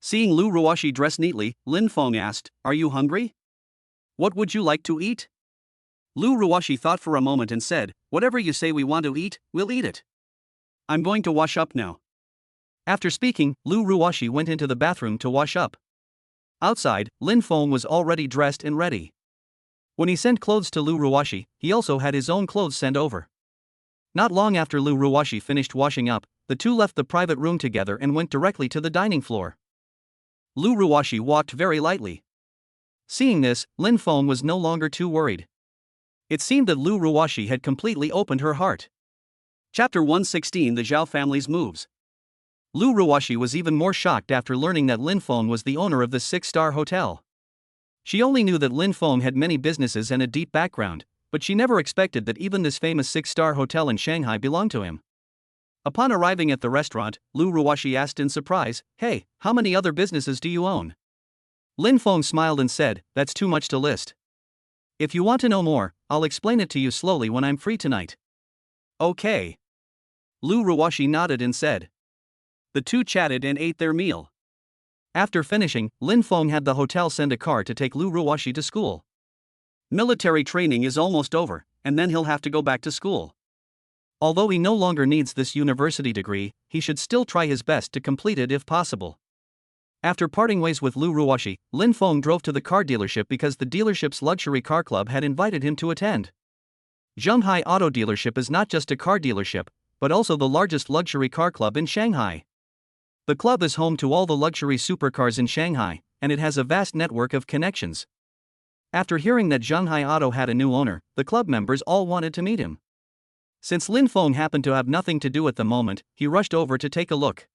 Seeing Lu Ruoshi dress neatly, Lin Feng asked, "Are you hungry? What would you like to eat?" Lu Ruoshi thought for a moment and said, "Whatever you say we want to eat, we'll eat it. I'm going to wash up now." After speaking, Lu Ruoshi went into the bathroom to wash up. Outside, Lin Feng was already dressed and ready. When he sent clothes to Lu Ruoshi, he also had his own clothes sent over. Not long after Lu Ruoshi finished washing up, the two left the private room together and went directly to the dining floor. Lu Ruoshi walked very lightly. Seeing this, Lin Feng was no longer too worried. It seemed that Lu Ruoshi had completely opened her heart. Chapter 116. The Zhao family's moves. Lu Ruoshi was even more shocked after learning that Lin Feng was the owner of the 6-star hotel. She only knew that Lin Feng had many businesses and a deep background, but she never expected that even this famous 6-star hotel in Shanghai belonged to him. Upon arriving at the restaurant, Lu Ruoshi asked in surprise, "Hey, how many other businesses do you own?" Lin Feng smiled and said, "That's too much to list. If you want to know more, I'll explain it to you slowly when I'm free tonight." "Okay." Lu Ruoshi nodded and said. The two chatted and ate their meal. After finishing, Lin Feng had the hotel send a car to take Lu Ruoshi to school. Military training is almost over, and then he'll have to go back to school. Although he no longer needs this university degree, he should still try his best to complete it if possible. After parting ways with Lu Ruoshi, Lin Feng drove to the car dealership because the dealership's luxury car club had invited him to attend. Zhenghai Auto Dealership is not just a car dealership, but also the largest luxury car club in Shanghai. The club is home to all the luxury supercars in Shanghai, and it has a vast network of connections. After hearing that Zhenghai Auto had a new owner, the club members all wanted to meet him. Since Lin Feng happened to have nothing to do at the moment, he rushed over to take a look.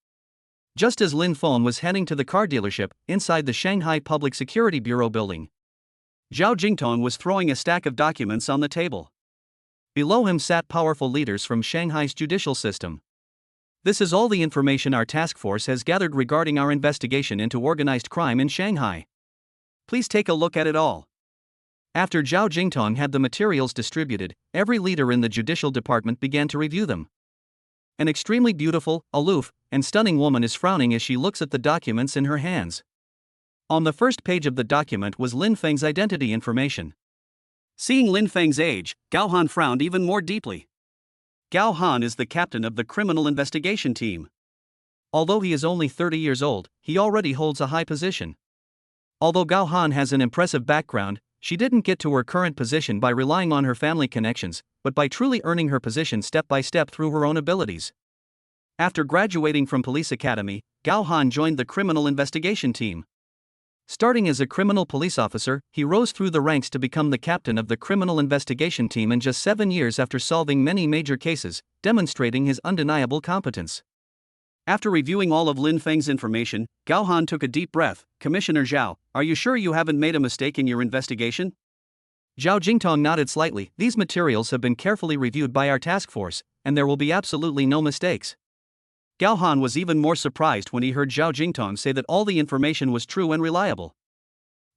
Just as Lin Feng was heading to the car dealership, inside the Shanghai Public Security Bureau building, Zhao Jingtong was throwing a stack of documents on the table. Below him sat powerful leaders from Shanghai's judicial system. "This is all the information our task force has gathered regarding our investigation into organized crime in Shanghai. Please take a look at it all." After Zhao Jingtong had the materials distributed, every leader in the judicial department began to review them. An extremely beautiful, aloof, and stunning woman is frowning as she looks at the documents in her hands. On the first page of the document was Lin Feng's identity information. Seeing Lin Feng's age, Gao Han frowned even more deeply. Gao Han is the captain of the criminal investigation team. Although he is only 30 years old, he already holds a high position. Although Gao Han has an impressive background, she didn't get to her current position by relying on her family connections, but by truly earning her position step by step through her own abilities. After graduating from police academy, Gao Han joined the criminal investigation team. Starting as a criminal police officer, he rose through the ranks to become the captain of the criminal investigation team in just 7 years after solving many major cases, demonstrating his undeniable competence. After reviewing all of Lin Feng's information, Gao Han took a deep breath. "Commissioner Zhao, are you sure you haven't made a mistake in your investigation?" Zhao Jingtong nodded slightly. "These materials have been carefully reviewed by our task force, and there will be absolutely no mistakes." Gao Han was even more surprised when he heard Zhao Jingtong say that all the information was true and reliable.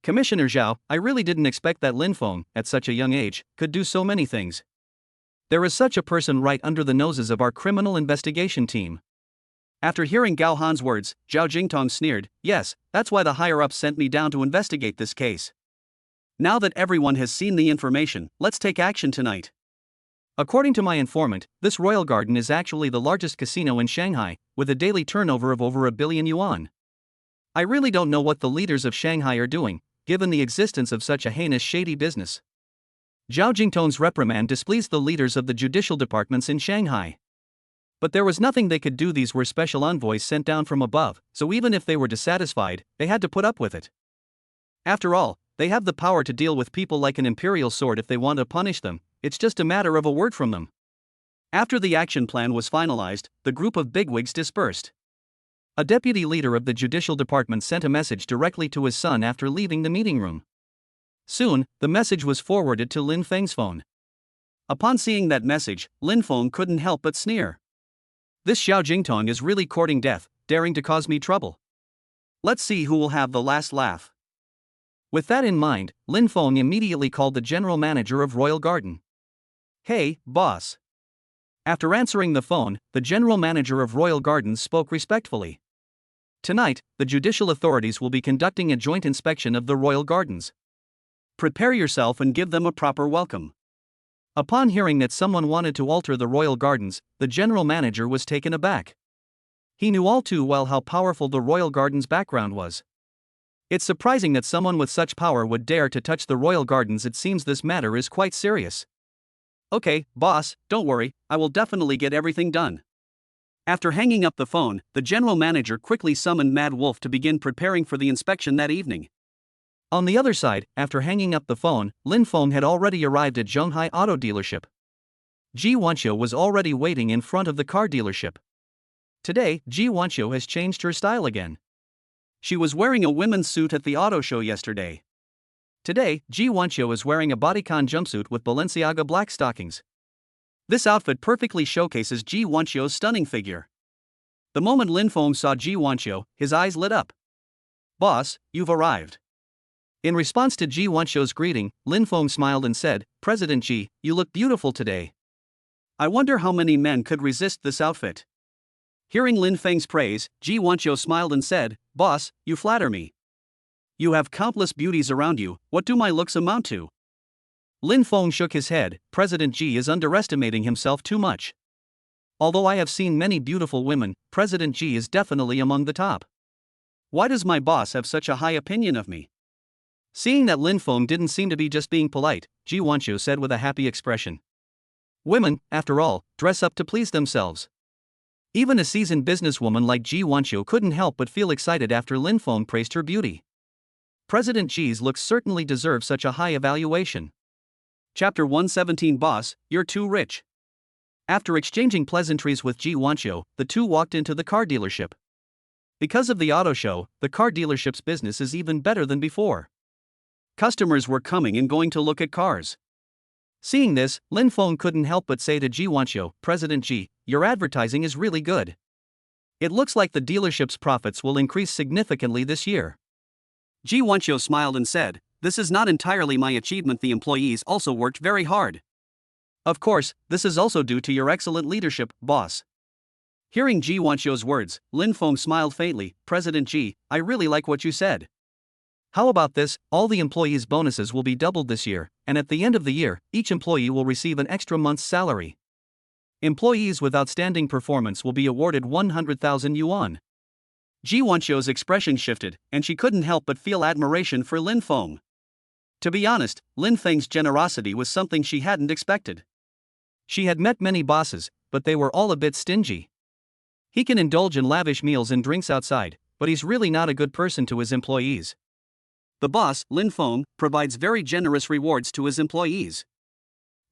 "Commissioner Zhao, I really didn't expect that Lin Feng, at such a young age, could do so many things. There is such a person right under the noses of our criminal investigation team." After hearing Gao Han's words, Zhao Jingtong sneered, "Yes, that's why the higher-ups sent me down to investigate this case. Now that everyone has seen the information, let's take action tonight." According to my informant, this Royal Garden is actually the largest casino in Shanghai, with a daily turnover of over 1 billion yuan. I really don't know what the leaders of Shanghai are doing, given the existence of such a heinous shady business. Zhao Jingtong's reprimand displeased the leaders of the judicial departments in Shanghai. But there was nothing they could do. These were special envoys sent down from above, so even if they were dissatisfied, they had to put up with it. After all, they have the power to deal with people like an imperial sword if they want to punish them. It's just a matter of a word from them. After the action plan was finalized, the group of bigwigs dispersed. A deputy leader of the judicial department sent a message directly to his son after leaving the meeting room. Soon, the message was forwarded to Lin Feng's phone. Upon seeing that message, Lin Feng couldn't help but sneer. "This Xiao Jingtong is really courting death, daring to cause me trouble. Let's see who will have the last laugh." With that in mind, Lin Feng immediately called the general manager of Royal Garden. "Hey, boss." After answering the phone, the general manager of Royal Gardens spoke respectfully. "Tonight, the judicial authorities will be conducting a joint inspection of the Royal Gardens. Prepare yourself and give them a proper welcome." Upon hearing that someone wanted to alter the Royal Gardens, the general manager was taken aback. He knew all too well how powerful the Royal Gardens' background was. It's surprising that someone with such power would dare to touch the Royal Gardens. It seems this matter is quite serious. "Okay, boss, don't worry, I will definitely get everything done." After hanging up the phone, the general manager quickly summoned Mad Wolf to begin preparing for the inspection that evening. On the other side, after hanging up the phone, Lin Feng had already arrived at Zhenghai Auto Dealership. Ji Wanxiu was already waiting in front of the car dealership. Today, Ji Wanxiu has changed her style again. She was wearing a women's suit at the auto show yesterday. Today, Ji Wanxiu is wearing a bodycon jumpsuit with Balenciaga black stockings. This outfit perfectly showcases Ji Wanxiu's stunning figure. The moment Lin Feng saw Ji Wanxiu, his eyes lit up. "Boss, you've arrived." In response to Ji Wanxiu's greeting, Lin Feng smiled and said, "President Ji, you look beautiful today. I wonder how many men could resist this outfit." Hearing Lin Feng's praise, Ji Wanxiu smiled and said, "Boss, you flatter me. You have countless beauties around you, what do my looks amount to?" Lin Feng shook his head. President Ji is underestimating himself too much. Although I have seen many beautiful women, President Ji is definitely among the top. Why does my boss have such a high opinion of me? Seeing that Lin Feng didn't seem to be just being polite, Ji Wanxiu said with a happy expression, "Women, after all, dress up to please themselves." Even a seasoned businesswoman like Ji Wanxiu couldn't help but feel excited after Lin Feng praised her beauty. President Ji's looks certainly deserve such a high evaluation. Chapter 117 Boss, you're too rich. After exchanging pleasantries with Ji Wanxiu, the two walked into the car dealership. Because of the auto show, the car dealership's business is even better than before. Customers were coming and going to look at cars. Seeing this, Lin Feng couldn't help but say to Ji Wanxiu, "President Ji, your advertising is really good. It looks like the dealership's profits will increase significantly this year." Ji Wanxiu smiled and said, "This is not entirely my achievement, the employees also worked very hard. Of course, this is also due to your excellent leadership, boss." Hearing Ji Wanxiu's words, Lin Feng smiled faintly. "President Ji, I really like what you said. How about this, all the employees' bonuses will be doubled this year, and at the end of the year, each employee will receive an extra month's salary. Employees with outstanding performance will be awarded 100,000 yuan. Ji Wanxiu's expression shifted, and she couldn't help but feel admiration for Lin Feng. To be honest, Lin Feng's generosity was something she hadn't expected. She had met many bosses, but they were all a bit stingy. He can indulge in lavish meals and drinks outside, but he's really not a good person to his employees. The boss, Lin Feng, provides very generous rewards to his employees.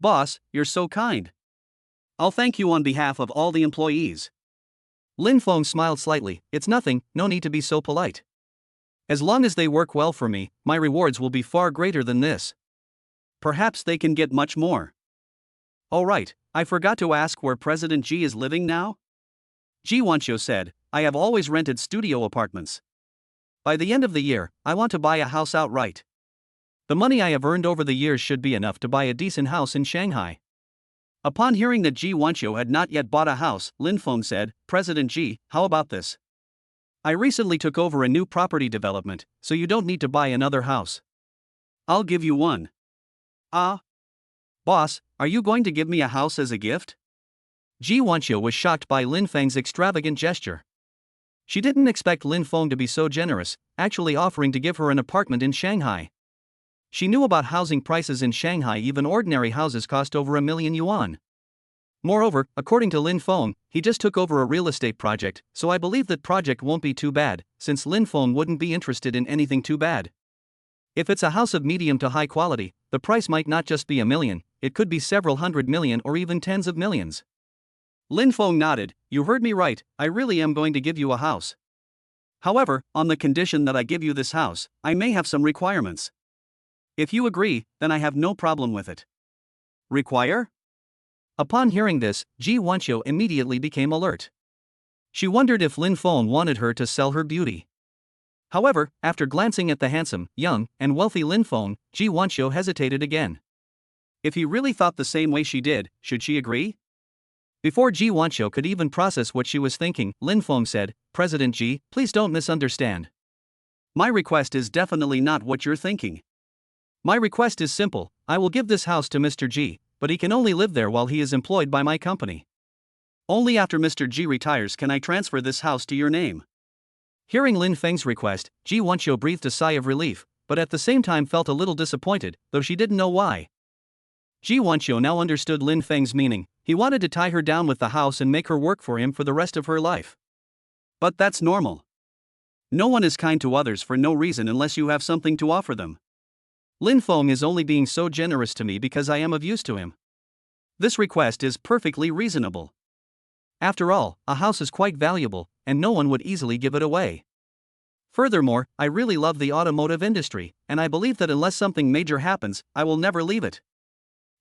"Boss, you're so kind. I'll thank you on behalf of all the employees." Lin Feng smiled slightly. "It's nothing, no need to be so polite. As long as they work well for me, my rewards will be far greater than this. Perhaps they can get much more." "Oh right, I forgot to ask where President Ji is living now?" Ji Wanxiu said, "I have always rented studio apartments. By the end of the year, I want to buy a house outright. The money I have earned over the years should be enough to buy a decent house in Shanghai." Upon hearing that Ji Wanxiu had not yet bought a house, Lin Feng said, "President Ji, how about this? I recently took over a new property development, so you don't need to buy another house. I'll give you one." "Ah? Boss, are you going to give me a house as a gift?" Ji Wanxiu was shocked by Lin Feng's extravagant gesture. She didn't expect Lin Feng to be so generous, actually offering to give her an apartment in Shanghai. She knew about housing prices in Shanghai, even ordinary houses cost over 1,000,000 yuan. Moreover, according to Lin Feng, he just took over a real estate project, so I believe that project won't be too bad, since Lin Feng wouldn't be interested in anything too bad. If it's a house of medium to high quality, the price might not just be 1,000,000, it could be several hundred million or even tens of millions. Lin Feng nodded. "You heard me right, I really am going to give you a house. However, on the condition that I give you this house, I may have some requirements. If you agree, then I have no problem with it." "Require?" Upon hearing this, Ji Wanxiu immediately became alert. She wondered if Lin Feng wanted her to sell her beauty. However, after glancing at the handsome, young, and wealthy Lin Feng, Ji Wanxiu hesitated again. If he really thought the same way she did, should she agree? Before Ji Wanxiu could even process what she was thinking, Lin Feng said, "President Ji, please don't misunderstand. My request is definitely not what you're thinking. My request is simple, I will give this house to Mr. Ji, but he can only live there while he is employed by my company. Only after Mr. Ji retires can I transfer this house to your name." Hearing Lin Feng's request, Ji Wanxiu breathed a sigh of relief, but at the same time felt a little disappointed, though she didn't know why. Ji Wanxiu now understood Lin Feng's meaning. He wanted to tie her down with the house and make her work for him for the rest of her life. But that's normal. No one is kind to others for no reason unless you have something to offer them. Lin Feng is only being so generous to me because I am of use to him. This request is perfectly reasonable. After all, a house is quite valuable, and no one would easily give it away. Furthermore, I really love the automotive industry, and I believe that unless something major happens, I will never leave it.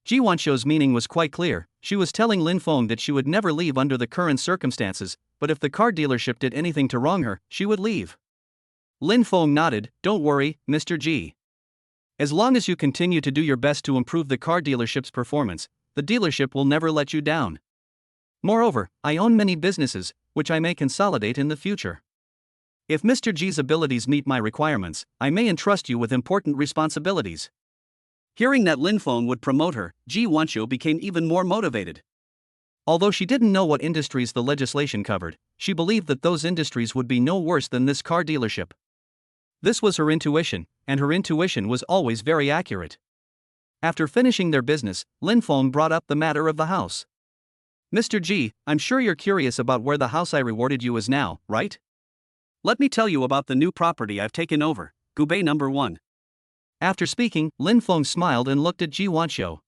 Ji Wanxiu's meaning was quite clear. She was telling Lin Feng that she would never leave under the current circumstances, but if the car dealership did anything to wrong her, she would leave. Lin Feng nodded. Don't worry, Mr. G. As long as you continue to do your best to improve the car dealership's performance, the dealership will never let you down. Moreover, I own many businesses, which I may consolidate in the future. If Mr. G's abilities meet my requirements, I may entrust you with important responsibilities. Hearing that Lin Feng would promote her, Ji Wanqiu became even more motivated. Although she didn't know what industries the legislation covered, she believed that those industries would be no worse than this car dealership. This was her intuition, and her intuition was always very accurate. After finishing their business, Lin Feng brought up the matter of the house. Mr. G, I'm sure you're curious about where the house I rewarded you is now, right? Let me tell you about the new property I've taken over, Gubei number 1. After speaking, Lin Feng smiled and looked at Ji Wanqiu.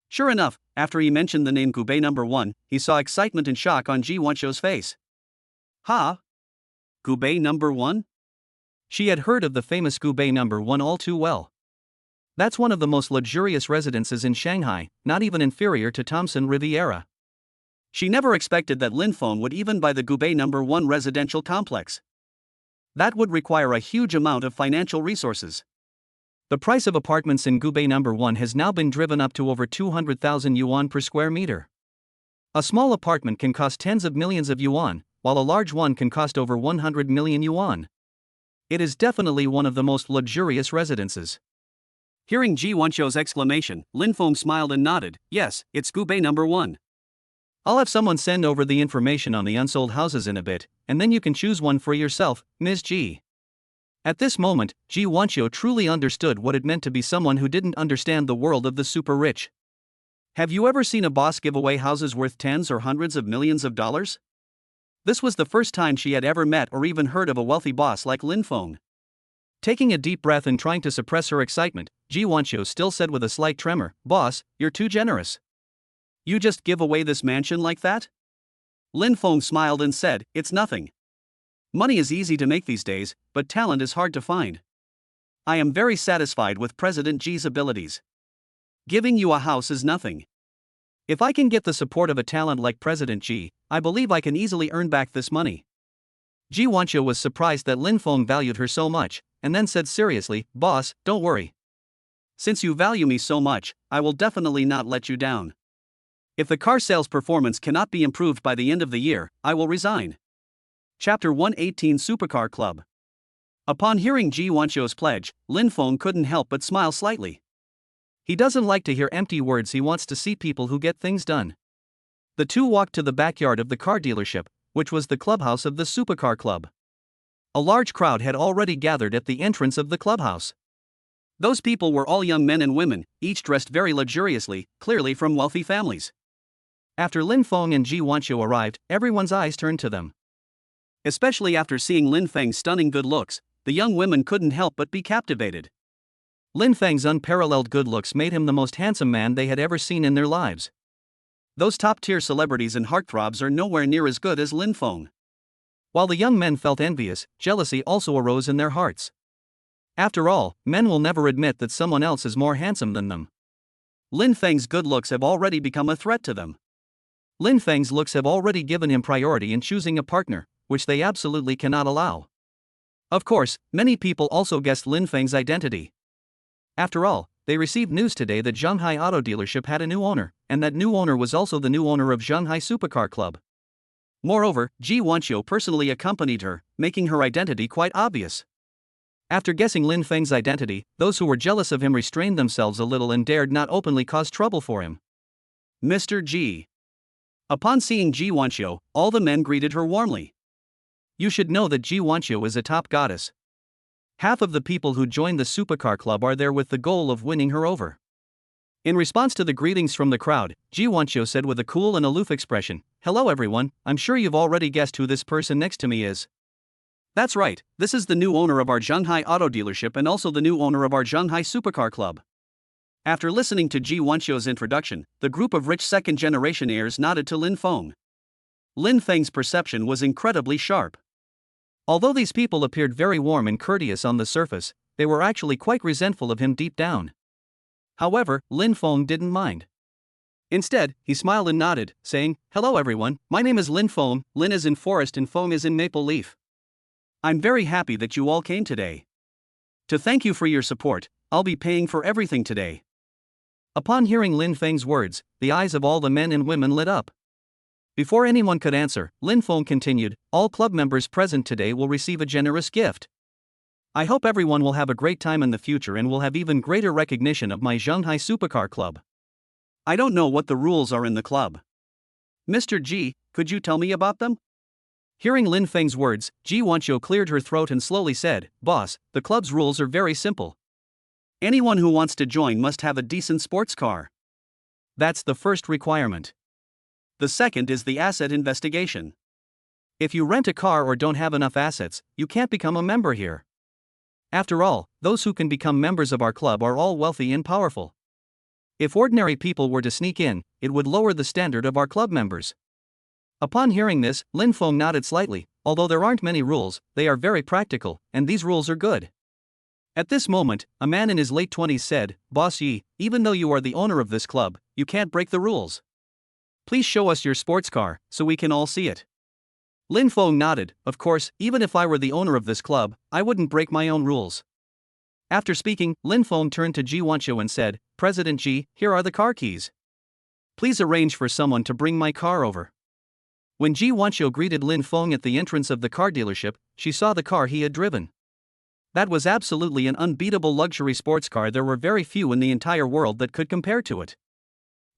Sure enough, after he mentioned the name Gubei number 1, he saw excitement and shock on Ji Wanqiu's face. Ha? Gubei number 1? She had heard of the famous Gubei number 1 all too well. That's one of the most luxurious residences in Shanghai, not even inferior to Thompson Riviera. She never expected that Lin Feng would even buy the Gubei number 1 residential complex. That would require a huge amount of financial resources. The price of apartments in Gubei number 1 has now been driven up to over 200,000 yuan per square meter. A small apartment can cost tens of millions of yuan, while a large one can cost over 100 million yuan. It is definitely one of the most luxurious residences. Hearing Ji Wanqiu's exclamation, Lin Feng smiled and nodded. Yes, it's Gubei number 1. I'll have someone send over the information on the unsold houses in a bit, and then you can choose one for yourself, Ms. Ji. At this moment, Ji Wanqiu truly understood what it meant to be someone who didn't understand the world of the super rich. Have you ever seen a boss give away houses worth tens or hundreds of millions of dollars? This was the first time she had ever met or even heard of a wealthy boss like Lin Feng. Taking a deep breath and trying to suppress her excitement, Ji Wanqiu still said with a slight tremor, "Boss, you're too generous. You just give away this mansion like that?" Lin Feng smiled and said, "It's nothing. Money is easy to make these days, but talent is hard to find. I am very satisfied with President Ji's abilities. Giving you a house is nothing. If I can get the support of a talent like President Ji, I believe I can easily earn back this money." Ji Wanqiu was surprised that Lin Feng valued her so much, and then said seriously, "Boss, don't worry. Since you value me so much, I will definitely not let you down. If the car sales performance cannot be improved by the end of the year, I will resign." Chapter 118 Supercar Club. Upon hearing Ji Wanqiu's pledge, Lin Feng couldn't help but smile slightly. He doesn't like to hear empty words, he wants to see people who get things done. The two walked to the backyard of the car dealership, which was the clubhouse of the Supercar Club. A large crowd had already gathered at the entrance of the clubhouse. Those people were all young men and women, each dressed very luxuriously, clearly from wealthy families. After Lin Feng and Ji Wanqiu arrived, everyone's eyes turned to them. Especially after seeing Lin Feng's stunning good looks, the young women couldn't help but be captivated. Lin Feng's unparalleled good looks made him the most handsome man they had ever seen in their lives. Those top-tier celebrities and heartthrobs are nowhere near as good as Lin Feng. While the young men felt envious, jealousy also arose in their hearts. After all, men will never admit that someone else is more handsome than them. Lin Feng's good looks have already become a threat to them. Lin Feng's looks have already given him priority in choosing a partner, which they absolutely cannot allow. Of course, many people also guessed Lin Feng's identity. After all, they received news today that Shanghai Auto Dealership had a new owner, and that new owner was also the new owner of Shanghai Supercar Club. Moreover, Ji Wanqiu personally accompanied her, making her identity quite obvious. After guessing Lin Feng's identity, those who were jealous of him restrained themselves a little and dared not openly cause trouble for him. Mr. Ji. Upon seeing Ji Wanqiu, all the men greeted her warmly. You should know that Ji Wanqiu is a top goddess. Half of the people who joined the Supercar Club are there with the goal of winning her over. In response to the greetings from the crowd, Ji Wanqiu said with a cool and aloof expression, "Hello everyone, I'm sure you've already guessed who this person next to me is. That's right, this is the new owner of our Shanghai Auto Dealership and also the new owner of our Shanghai Supercar Club." After listening to Ji Wanqiu's introduction, the group of rich second-generation heirs nodded to Lin Feng. Lin Feng's perception was incredibly sharp. Although these people appeared very warm and courteous on the surface, they were actually quite resentful of him deep down. However, Lin Feng didn't mind. Instead, he smiled and nodded, saying, "Hello everyone, my name is Lin Feng. Lin is in forest and Feng is in maple leaf. I'm very happy that you all came today. To thank you for your support, I'll be paying for everything today." Upon hearing Lin Feng's words, the eyes of all the men and women lit up. Before anyone could answer, Lin Feng continued, "All club members present today will receive a generous gift. I hope everyone will have a great time in the future and will have even greater recognition of my Shanghai Supercar Club. I don't know what the rules are in the club. Mr. Ji, could you tell me about them?" Hearing Lin Feng's words, Ji Wanqiu cleared her throat and slowly said, "Boss, the club's rules are very simple. Anyone who wants to join must have a decent sports car. That's the first requirement. The second is the asset investigation. If you rent a car or don't have enough assets, you can't become a member here. After all, those who can become members of our club are all wealthy and powerful. If ordinary people were to sneak in, it would lower the standard of our club members." Upon hearing this, Lin Feng nodded slightly. Although there aren't many rules, they are very practical, and these rules are good. At this moment, a man in his late 20s said, "Boss Yi, even though you are the owner of this club, you can't break the rules. Please show us your sports car, so we can all see it." Lin Feng nodded. "Of course, even if I were the owner of this club, I wouldn't break my own rules." After speaking, Lin Feng turned to Ji Wanqiu and said, "President Ji, here are the car keys. Please arrange for someone to bring my car over." When Ji Wanqiu greeted Lin Feng at the entrance of the car dealership, she saw the car he had driven. That was absolutely an unbeatable luxury sports car. There were very few in the entire world that could compare to it.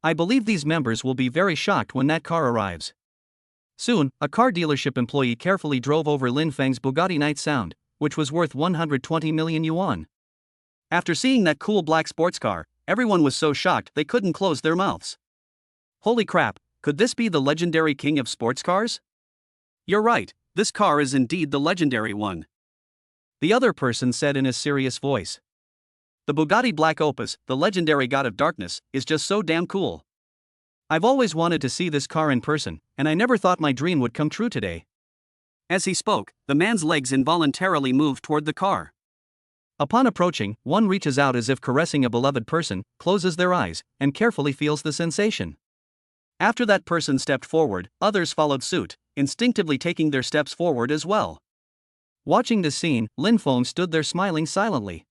I believe these members will be very shocked when that car arrives. Soon, a car dealership employee carefully drove over Lin Feng's Bugatti Night Sound, which was worth 120 million yuan. After seeing that cool black sports car, everyone was so shocked they couldn't close their mouths. Holy crap, could this be the legendary king of sports cars? You're right, this car is indeed the legendary one. The other person said in a serious voice. The Bugatti Black Opus, the legendary god of darkness, is just so damn cool. I've always wanted to see this car in person, and I never thought my dream would come true today. As he spoke, the man's legs involuntarily moved toward the car. Upon approaching, one reaches out as if caressing a beloved person, closes their eyes, and carefully feels the sensation. After that person stepped forward, others followed suit, instinctively taking their steps forward as well. Watching this scene, Lin Feng stood there smiling silently.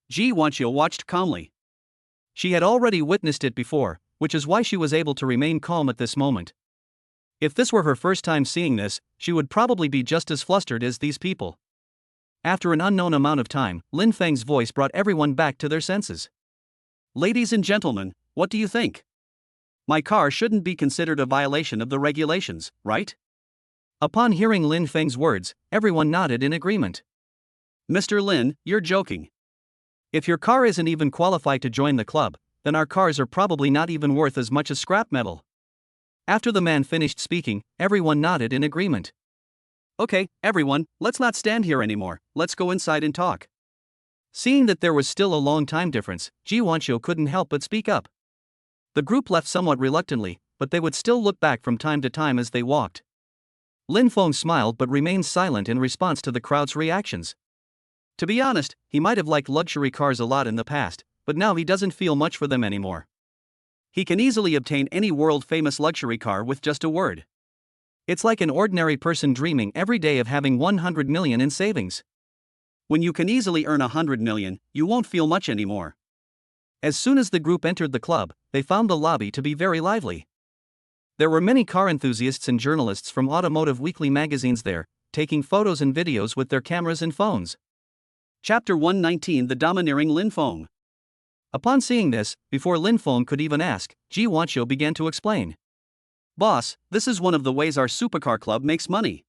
Ji Wanqiu watched calmly. She had already witnessed it before, which is why she was able to remain calm at this moment. If this were her first time seeing this, she would probably be just as flustered as these people. After an unknown amount of time, Lin Feng's voice brought everyone back to their senses. "Ladies and gentlemen, what do you think? My car shouldn't be considered a violation of the regulations, right?" Upon hearing Lin Feng's words, everyone nodded in agreement. "Mr. Lin, you're joking. If your car isn't even qualified to join the club, then our cars are probably not even worth as much as scrap metal." After the man finished speaking, everyone nodded in agreement. "Okay, everyone, let's not stand here anymore, let's go inside and talk." Seeing that there was still a long time difference, Ji Wanqiu couldn't help but speak up. The group left somewhat reluctantly, but they would still look back from time to time as they walked. Lin Feng smiled but remained silent in response to the crowd's reactions. To be honest, he might have liked luxury cars a lot in the past, but now he doesn't feel much for them anymore. He can easily obtain any world-famous luxury car with just a word. It's like an ordinary person dreaming every day of having 100 million in savings. When you can easily earn 100 million, you won't feel much anymore. As soon as the group entered the club, they found the lobby to be very lively. There were many car enthusiasts and journalists from automotive weekly magazines there, taking photos and videos with their cameras and phones. Chapter 119: The Domineering Lin Feng. Upon seeing this, before Lin Feng could even ask, Ji Wanqiu began to explain. "Boss, this is one of the ways our supercar club makes money.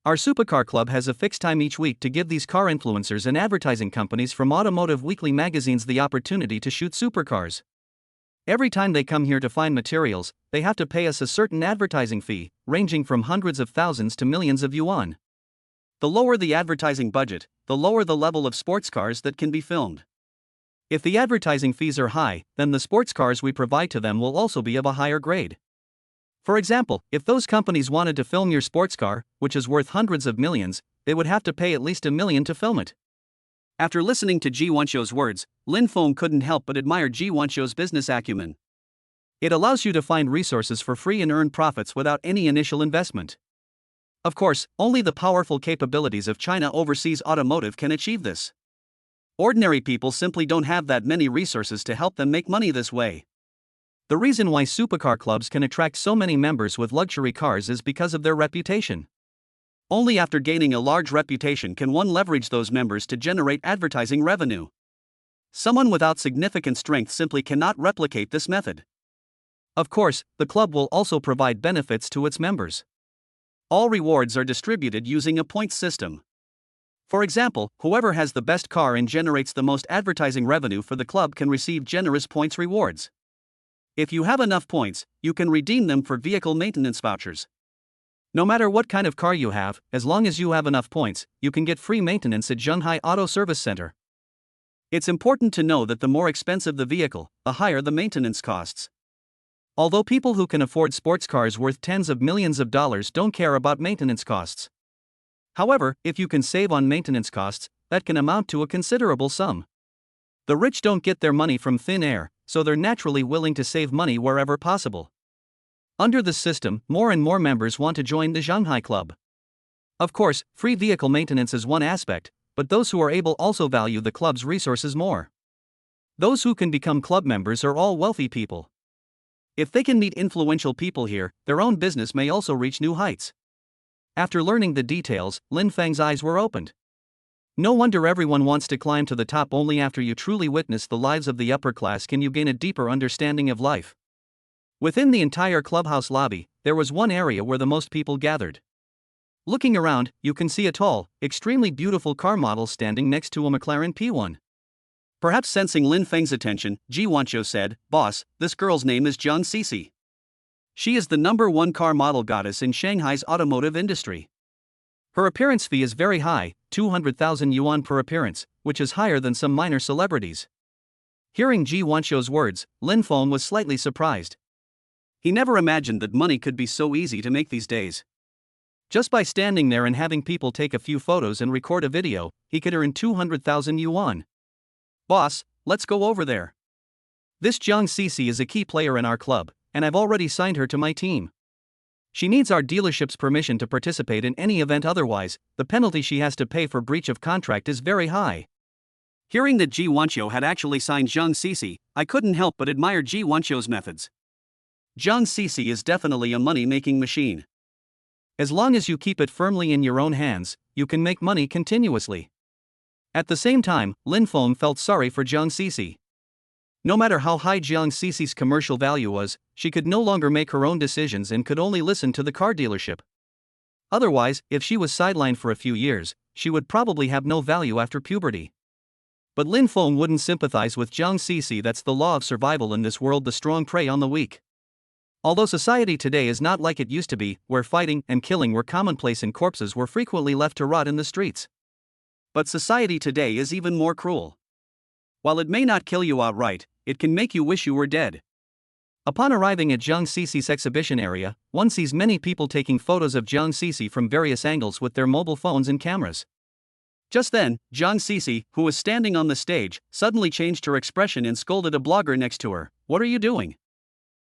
Our supercar club has a fixed time each week to give these car influencers and advertising companies from automotive weekly magazines the opportunity to shoot supercars. Every time they come here to find materials, they have to pay us a certain advertising fee, ranging from hundreds of thousands to millions of yuan. The lower the advertising budget, the lower the level of sports cars that can be filmed. If the advertising fees are high, then the sports cars we provide to them will also be of a higher grade. For example, if those companies wanted to film your sports car, which is worth hundreds of millions, they would have to pay at least $1 million to film it." After listening to Ji Wanqiu's words, Lin Feng couldn't help but admire Ji Wanqiu's business acumen. It allows you to find resources for free and earn profits without any initial investment. Of course, only the powerful capabilities of China Overseas Automotive can achieve this. Ordinary people simply don't have that many resources to help them make money this way. The reason why supercar clubs can attract so many members with luxury cars is because of their reputation. Only after gaining a large reputation can one leverage those members to generate advertising revenue. Someone without significant strength simply cannot replicate this method. Of course, the club will also provide benefits to its members. All rewards are distributed using a points system. For example, whoever has the best car and generates the most advertising revenue for the club can receive generous points rewards. If you have enough points, you can redeem them for vehicle maintenance vouchers. No matter what kind of car you have, as long as you have enough points, you can get free maintenance at Zhenghai Auto Service Center. It's important to know that the more expensive the vehicle, the higher the maintenance costs. Although people who can afford sports cars worth tens of millions of dollars don't care about maintenance costs. However, if you can save on maintenance costs, that can amount to a considerable sum. The rich don't get their money from thin air, so they're naturally willing to save money wherever possible. Under this system, more and more members want to join the Zhenghai Club. Of course, free vehicle maintenance is one aspect, but those who are able also value the club's resources more. Those who can become club members are all wealthy people. If they can meet influential people here, their own business may also reach new heights. After learning the details, Lin Feng's eyes were opened. No wonder everyone wants to climb to the top. Only after you truly witness the lives of the upper class can you gain a deeper understanding of life. Within the entire clubhouse lobby, there was one area where the most people gathered. Looking around, you can see a tall, extremely beautiful car model standing next to a McLaren P1. Perhaps sensing Lin Feng's attention, Ji Wanqiu said, "Boss, this girl's name is Zhang Cixi. She is the #1 car model goddess in Shanghai's automotive industry. Her appearance fee is very high, 200,000 yuan per appearance, which is higher than some minor celebrities." Hearing Ji Wanqiu's words, Lin Feng was slightly surprised. He never imagined that money could be so easy to make these days. Just by standing there and having people take a few photos and record a video, he could earn 200,000 yuan. "Boss, let's go over there. This Zhang Cixi is a key player in our club, and I've already signed her to my team. She needs our dealership's permission to participate in any event, otherwise, the penalty she has to pay for breach of contract is very high." Hearing that Ji Wanqiu had actually signed Zhang Cixi, I couldn't help but admire Ji Wanqiu's methods. Zhang Cixi is definitely a money-making machine. As long as you keep it firmly in your own hands, you can make money continuously. At the same time, Lin Feng felt sorry for Zhang Cixi. No matter how high Zhang Cixi's commercial value was, she could no longer make her own decisions and could only listen to the car dealership. Otherwise, if she was sidelined for a few years, she would probably have no value after puberty. But Lin Feng wouldn't sympathize with Zhang Cixi. That's the law of survival in this world. The strong prey on the weak. Although society today is not like it used to be, where fighting and killing were commonplace and corpses were frequently left to rot in the streets. But society today is even more cruel. While it may not kill you outright, it can make you wish you were dead. Upon arriving at Zhang Cixi's exhibition area, one sees many people taking photos of Zhang Cixi from various angles with their mobile phones and cameras. Just then, Zhang Cixi, who was standing on the stage, suddenly changed her expression and scolded a blogger next to her. "What are you doing?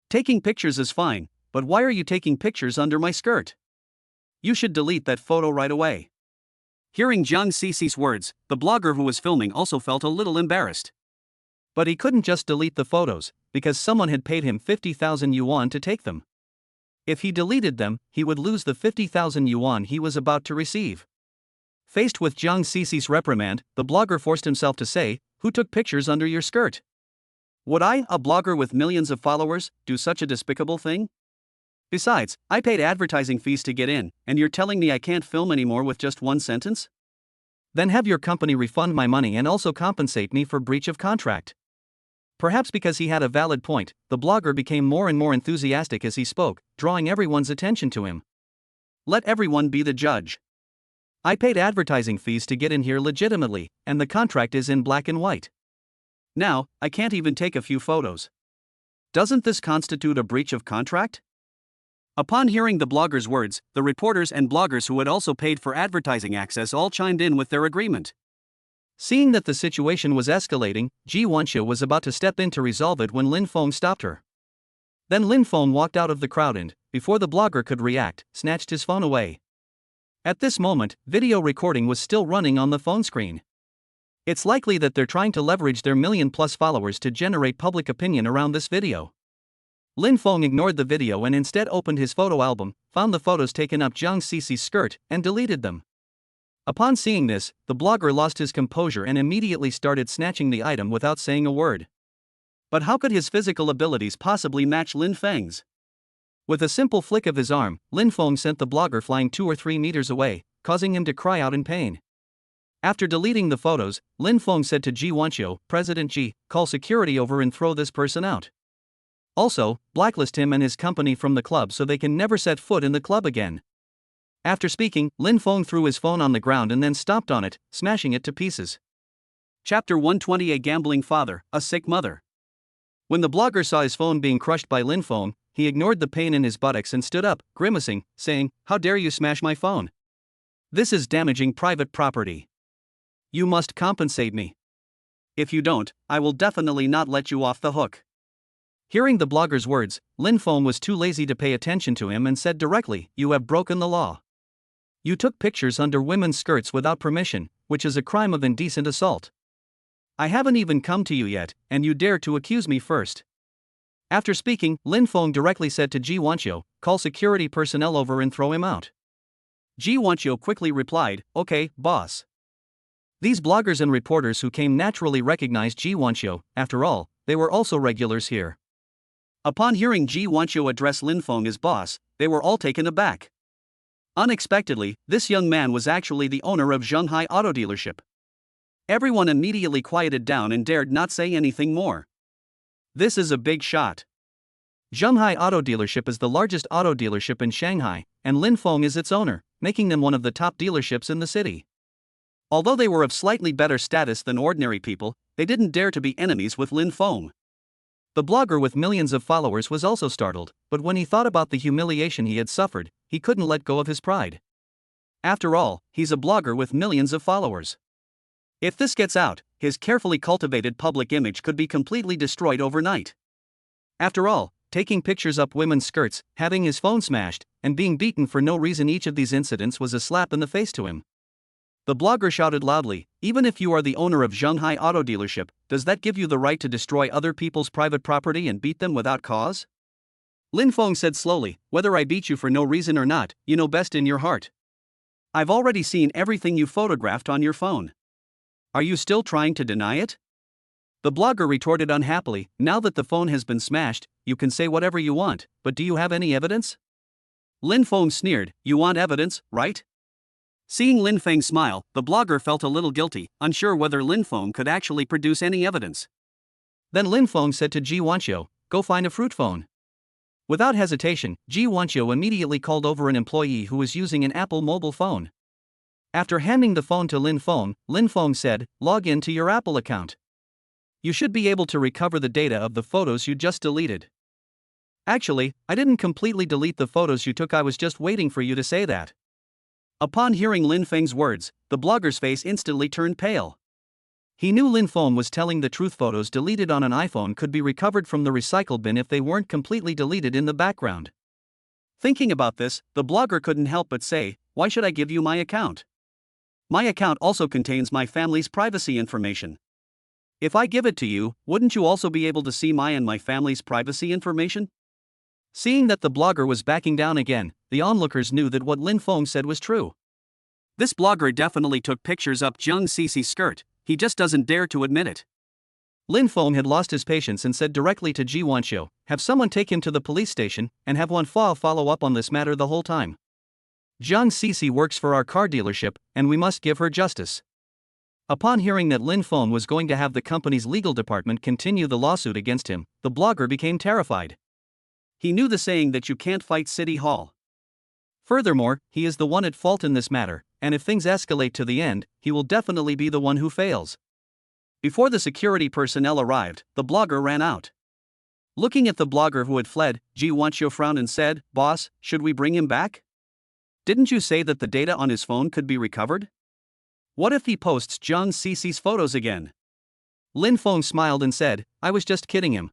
Taking pictures is fine, but why are you taking pictures under my skirt? You should delete that photo right away." Hearing Zhang Cixi's words, the blogger who was filming also felt a little embarrassed. But he couldn't just delete the photos, because someone had paid him 50,000 yuan to take them. If he deleted them, he would lose the 50,000 yuan he was about to receive. Faced with Zhang Cixi's reprimand, the blogger forced himself to say, "Who took pictures under your skirt? Would I, a blogger with millions of followers, do such a despicable thing? Besides, I paid advertising fees to get in, and you're telling me I can't film anymore with just one sentence? Then have your company refund my money and also compensate me for breach of contract." Perhaps because he had a valid point, the blogger became more and more enthusiastic as he spoke, drawing everyone's attention to him. "Let everyone be the judge. I paid advertising fees to get in here legitimately, and the contract is in black and white. Now, I can't even take a few photos. Doesn't this constitute a breach of contract?" Upon hearing the blogger's words, the reporters and bloggers who had also paid for advertising access all chimed in with their agreement. Seeing that the situation was escalating, Ji Wanqiu was about to step in to resolve it when Lin Feng stopped her. Then Lin Feng walked out of the crowd and, before the blogger could react, snatched his phone away. At this moment, video recording was still running on the phone screen. It's likely that they're trying to leverage their million-plus followers to generate public opinion around this video. Lin Feng ignored the video and instead opened his photo album, found the photos taken up Zhang Cici's skirt, and deleted them. Upon seeing this, the blogger lost his composure and immediately started snatching the item without saying a word. But how could his physical abilities possibly match Lin Feng's? With a simple flick of his arm, Lin Feng sent the blogger flying 2 or 3 meters away, causing him to cry out in pain. After deleting the photos, Lin Feng said to Ji Wanqiu, "President Ji, call security over and throw this person out. Also, blacklist him and his company from the club so they can never set foot in the club again." After speaking, Lin Feng threw his phone on the ground and then stomped on it, smashing it to pieces. Chapter 120: A Gambling Father, a Sick Mother. When the blogger saw his phone being crushed by Lin Feng, he ignored the pain in his buttocks and stood up, grimacing, saying, "How dare you smash my phone? This is damaging private property. You must compensate me. If you don't, I will definitely not let you off the hook." Hearing the blogger's words, Lin Feng was too lazy to pay attention to him and said directly, "You have broken the law. You took pictures under women's skirts without permission, which is a crime of indecent assault. I haven't even come to you yet, and you dare to accuse me first." After speaking, Lin Feng directly said to Ji Wanqiu, "Call security personnel over and throw him out." Ji Wanqiu quickly replied, "Okay, boss." These bloggers and reporters who came naturally recognized Ji Wanqiu. After all, they were also regulars here. Upon hearing Ji Wanqiu address Lin Feng as boss, they were all taken aback. Unexpectedly, this young man was actually the owner of Zhenghai Auto Dealership. Everyone immediately quieted down and dared not say anything more. This is a big shot. Zhenghai Auto Dealership is the largest auto dealership in Shanghai, and Lin Feng is its owner, making them one of the top dealerships in the city. Although they were of slightly better status than ordinary people, they didn't dare to be enemies with Lin Feng. The blogger with millions of followers was also startled, but when he thought about the humiliation he had suffered, he couldn't let go of his pride. After all, he's a blogger with millions of followers. If this gets out, his carefully cultivated public image could be completely destroyed overnight. After all, taking pictures up women's skirts, having his phone smashed, and being beaten for no reason, each of these incidents was a slap in the face to him. The blogger shouted loudly, "Even if you are the owner of Zhenghai Auto Dealership, does that give you the right to destroy other people's private property and beat them without cause?" Lin Feng said slowly, "Whether I beat you for no reason or not, you know best in your heart. I've already seen everything you photographed on your phone. Are you still trying to deny it?" The blogger retorted unhappily, "Now that the phone has been smashed, you can say whatever you want, but do you have any evidence?" Lin Feng sneered, "You want evidence, right?" Seeing Lin Feng smile, the blogger felt a little guilty, unsure whether Lin Feng could actually produce any evidence. Then Lin Feng said to Ji Wanqiu, "Go find a fruit phone." Without hesitation, Ji Wanqiu immediately called over an employee who was using an Apple mobile phone. After handing the phone to Lin Feng said, "Log in to your Apple account. You should be able to recover the data of the photos you just deleted." "Actually, I didn't completely delete the photos you took, I was just waiting for you to say that." Upon hearing Lin Feng's words, the blogger's face instantly turned pale. He knew Lin Feng was telling the truth. Photos deleted on an iPhone could be recovered from the recycle bin if they weren't completely deleted in the background. Thinking about this, the blogger couldn't help but say, "Why should I give you my account? My account also contains my family's privacy information. If I give it to you, wouldn't you also be able to see my and my family's privacy information?" Seeing that the blogger was backing down again, the onlookers knew that what Lin Feng said was true. This blogger definitely took pictures up Zhang Cici's skirt, he just doesn't dare to admit it. Lin Feng had lost his patience and said directly to Ji Wanqiu, "Have someone take him to the police station, and have Wanfa follow up on this matter the whole time. Zhang Cici works for our car dealership, and we must give her justice." Upon hearing that Lin Feng was going to have the company's legal department continue the lawsuit against him, the blogger became terrified. He knew the saying that you can't fight City Hall. Furthermore, he is the one at fault in this matter, and if things escalate to the end, he will definitely be the one who fails. Before the security personnel arrived, the blogger ran out. Looking at the blogger who had fled, Ji Wanqiu frowned and said, "Boss, should we bring him back? Didn't you say that the data on his phone could be recovered? What if he posts Zhang Cici's photos again?" Lin Feng smiled and said, "I was just kidding him.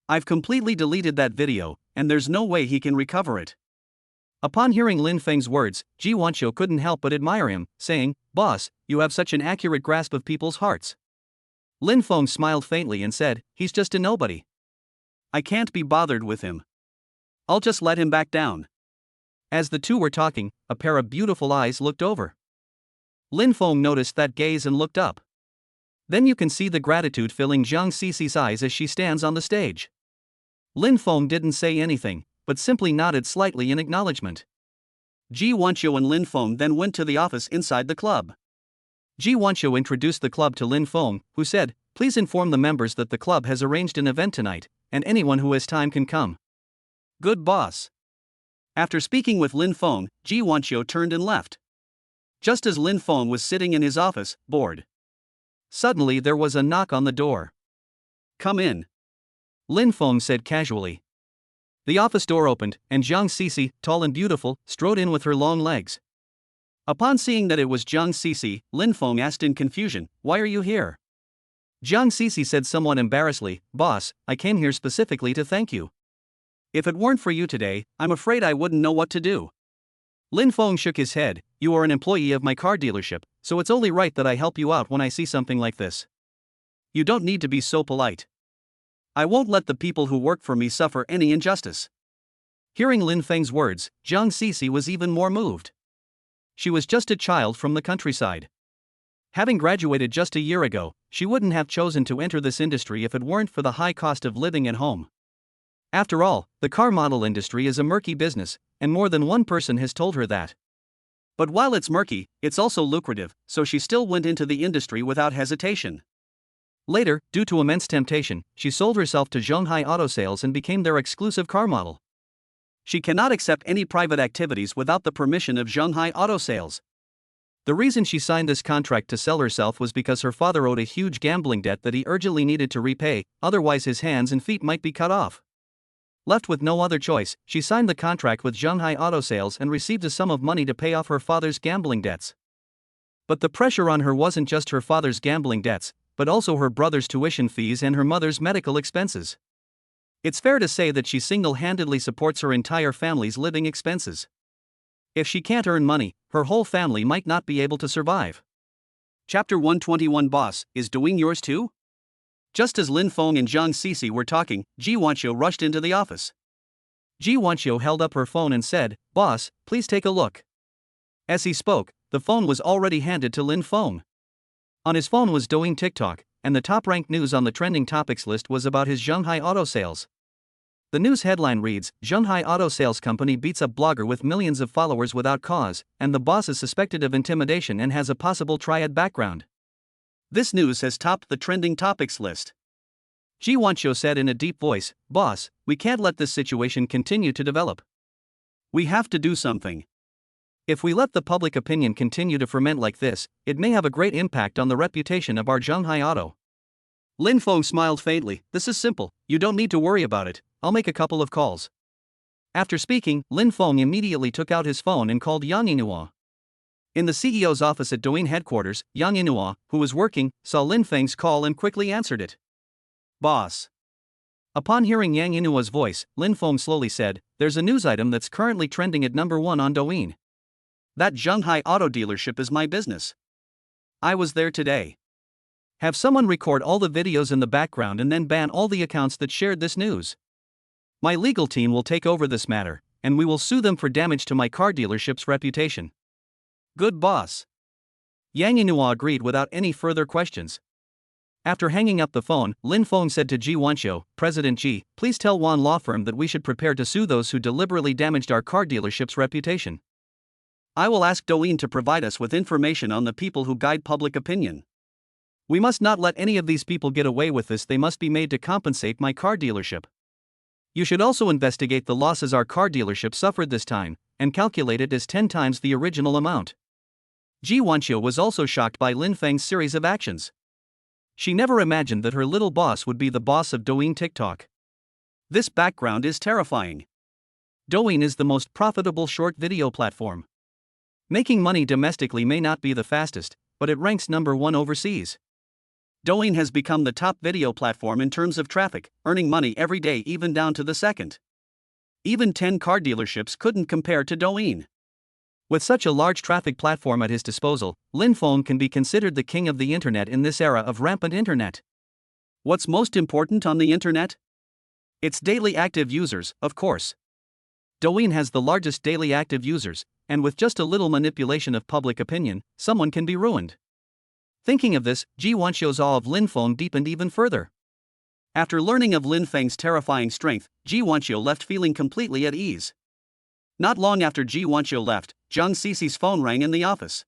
I've completely deleted that video, and there's no way he can recover it. Upon hearing Lin Feng's words, Ji Wanqiu couldn't help but admire him, saying, "Boss, you have such an accurate grasp of people's hearts." Lin Feng smiled faintly and said, "He's just a nobody. I can't be bothered with him. I'll just let him back down." As the two were talking, a pair of beautiful eyes looked over. Lin Feng noticed that gaze and looked up. Then you can see the gratitude filling Zhang Cici's eyes as she stands on the stage. Lin Feng didn't say anything, but simply nodded slightly in acknowledgement. Ji Wanqiu and Lin Feng then went to the office inside the club. Ji Wanqiu introduced the club to Lin Feng, who said, "Please inform the members that the club has arranged an event tonight, and anyone who has time can come." "Good boss." After speaking with Lin Feng, Ji Wanqiu turned and left. Just as Lin Feng was sitting in his office, bored. Suddenly there was a knock on the door. "Come in," Lin Feng said casually. The office door opened, and Zhang Cici, tall and beautiful, strode in with her long legs. Upon seeing that it was Zhang Cici, Lin Feng asked in confusion, "Why are you here?" Zhang Cici said somewhat embarrassedly, "Boss, I came here specifically to thank you. If it weren't for you today, I'm afraid I wouldn't know what to do." Lin Feng shook his head, "You are an employee of my car dealership, so it's only right that I help you out when I see something like this. You don't need to be so polite. I won't let the people who work for me suffer any injustice." Hearing Lin Feng's words, Zhang Cici was even more moved. She was just a child from the countryside. Having graduated just a year ago, she wouldn't have chosen to enter this industry if it weren't for the high cost of living at home. After all, the car model industry is a murky business, and more than one person has told her that. But while it's murky, it's also lucrative, so she still went into the industry without hesitation. Later, due to immense temptation, she sold herself to Zhonghai Auto Sales and became their exclusive car model. She cannot accept any private activities without the permission of Zhonghai Auto Sales. The reason she signed this contract to sell herself was because her father owed a huge gambling debt that he urgently needed to repay, otherwise his hands and feet might be cut off. Left with no other choice, she signed the contract with Zhonghai Auto Sales and received a sum of money to pay off her father's gambling debts. But the pressure on her wasn't just her father's gambling debts, but also her brother's tuition fees and her mother's medical expenses. It's fair to say that she single-handedly supports her entire family's living expenses. If she can't earn money, her whole family might not be able to survive. Chapter 121 Boss, is Douyin yours too? Just as Lin Feng and Zhang Cici were talking, Ji Wanqiu rushed into the office. Ji Wanqiu held up her phone and said, "Boss, please take a look." As he spoke, the phone was already handed to Lin Feng. On his phone was Douyin TikTok, and the top-ranked news on the trending topics list was about his Zhonghai Auto Sales. The news headline reads, "Zhonghai Auto Sales Company beats up blogger with millions of followers without cause, and the boss is suspected of intimidation and has a possible triad background." This news has topped the trending topics list. Ji Wanqiu said in a deep voice, "Boss, we can't let this situation continue to develop. We have to do something. If we let the public opinion continue to ferment like this, it may have a great impact on the reputation of our Zhonghai Auto." Lin Feng smiled faintly, "This is simple, you don't need to worry about it, I'll make a couple of calls." After speaking, Lin Feng immediately took out his phone and called Yang Yinhua. In the CEO's office at Douyin headquarters, Yang Yinhua, who was working, saw Lin Feng's call and quickly answered it. "Boss." Upon hearing Yang Yinhua's voice, Lin Feng slowly said, "There's a news item that's currently trending at number 1 on Douyin. That Zhonghai auto dealership is my business. I was there today. Have someone record all the videos in the background and then ban all the accounts that shared this news. My legal team will take over this matter, and we will sue them for damage to my car dealership's reputation." "Good boss." Yang Yinhua agreed without any further questions. After hanging up the phone, Lin Feng said to Ji Wanqiu, "President Ji, please tell Wan Law Firm that we should prepare to sue those who deliberately damaged our car dealership's reputation. I will ask Douyin to provide us with information on the people who guide public opinion. We must not let any of these people get away with this. They must be made to compensate my car dealership. You should also investigate the losses our car dealership suffered this time, and calculate it as 10 times the original amount." Ji Wanqiu was also shocked by Lin Feng's series of actions. She never imagined that her little boss would be the boss of Douyin TikTok. This background is terrifying. Douyin is the most profitable short video platform. Making money domestically may not be the fastest, but it ranks number 1 overseas. Douyin has become the top video platform in terms of traffic, earning money every day even down to the second. Even 10 car dealerships couldn't compare to Douyin. With such a large traffic platform at his disposal, Lin Feng can be considered the king of the internet in this era of rampant internet. What's most important on the internet? Its daily active users, of course. Douyin has the largest daily active users, and with just a little manipulation of public opinion, someone can be ruined. Thinking of this, Ji Wanxiu's awe of Lin Feng deepened even further. After learning of Lin Feng's terrifying strength, Ji Wanxiu left feeling completely at ease. Not long after Ji Wanxiu left, Zhang Cici's phone rang in the office.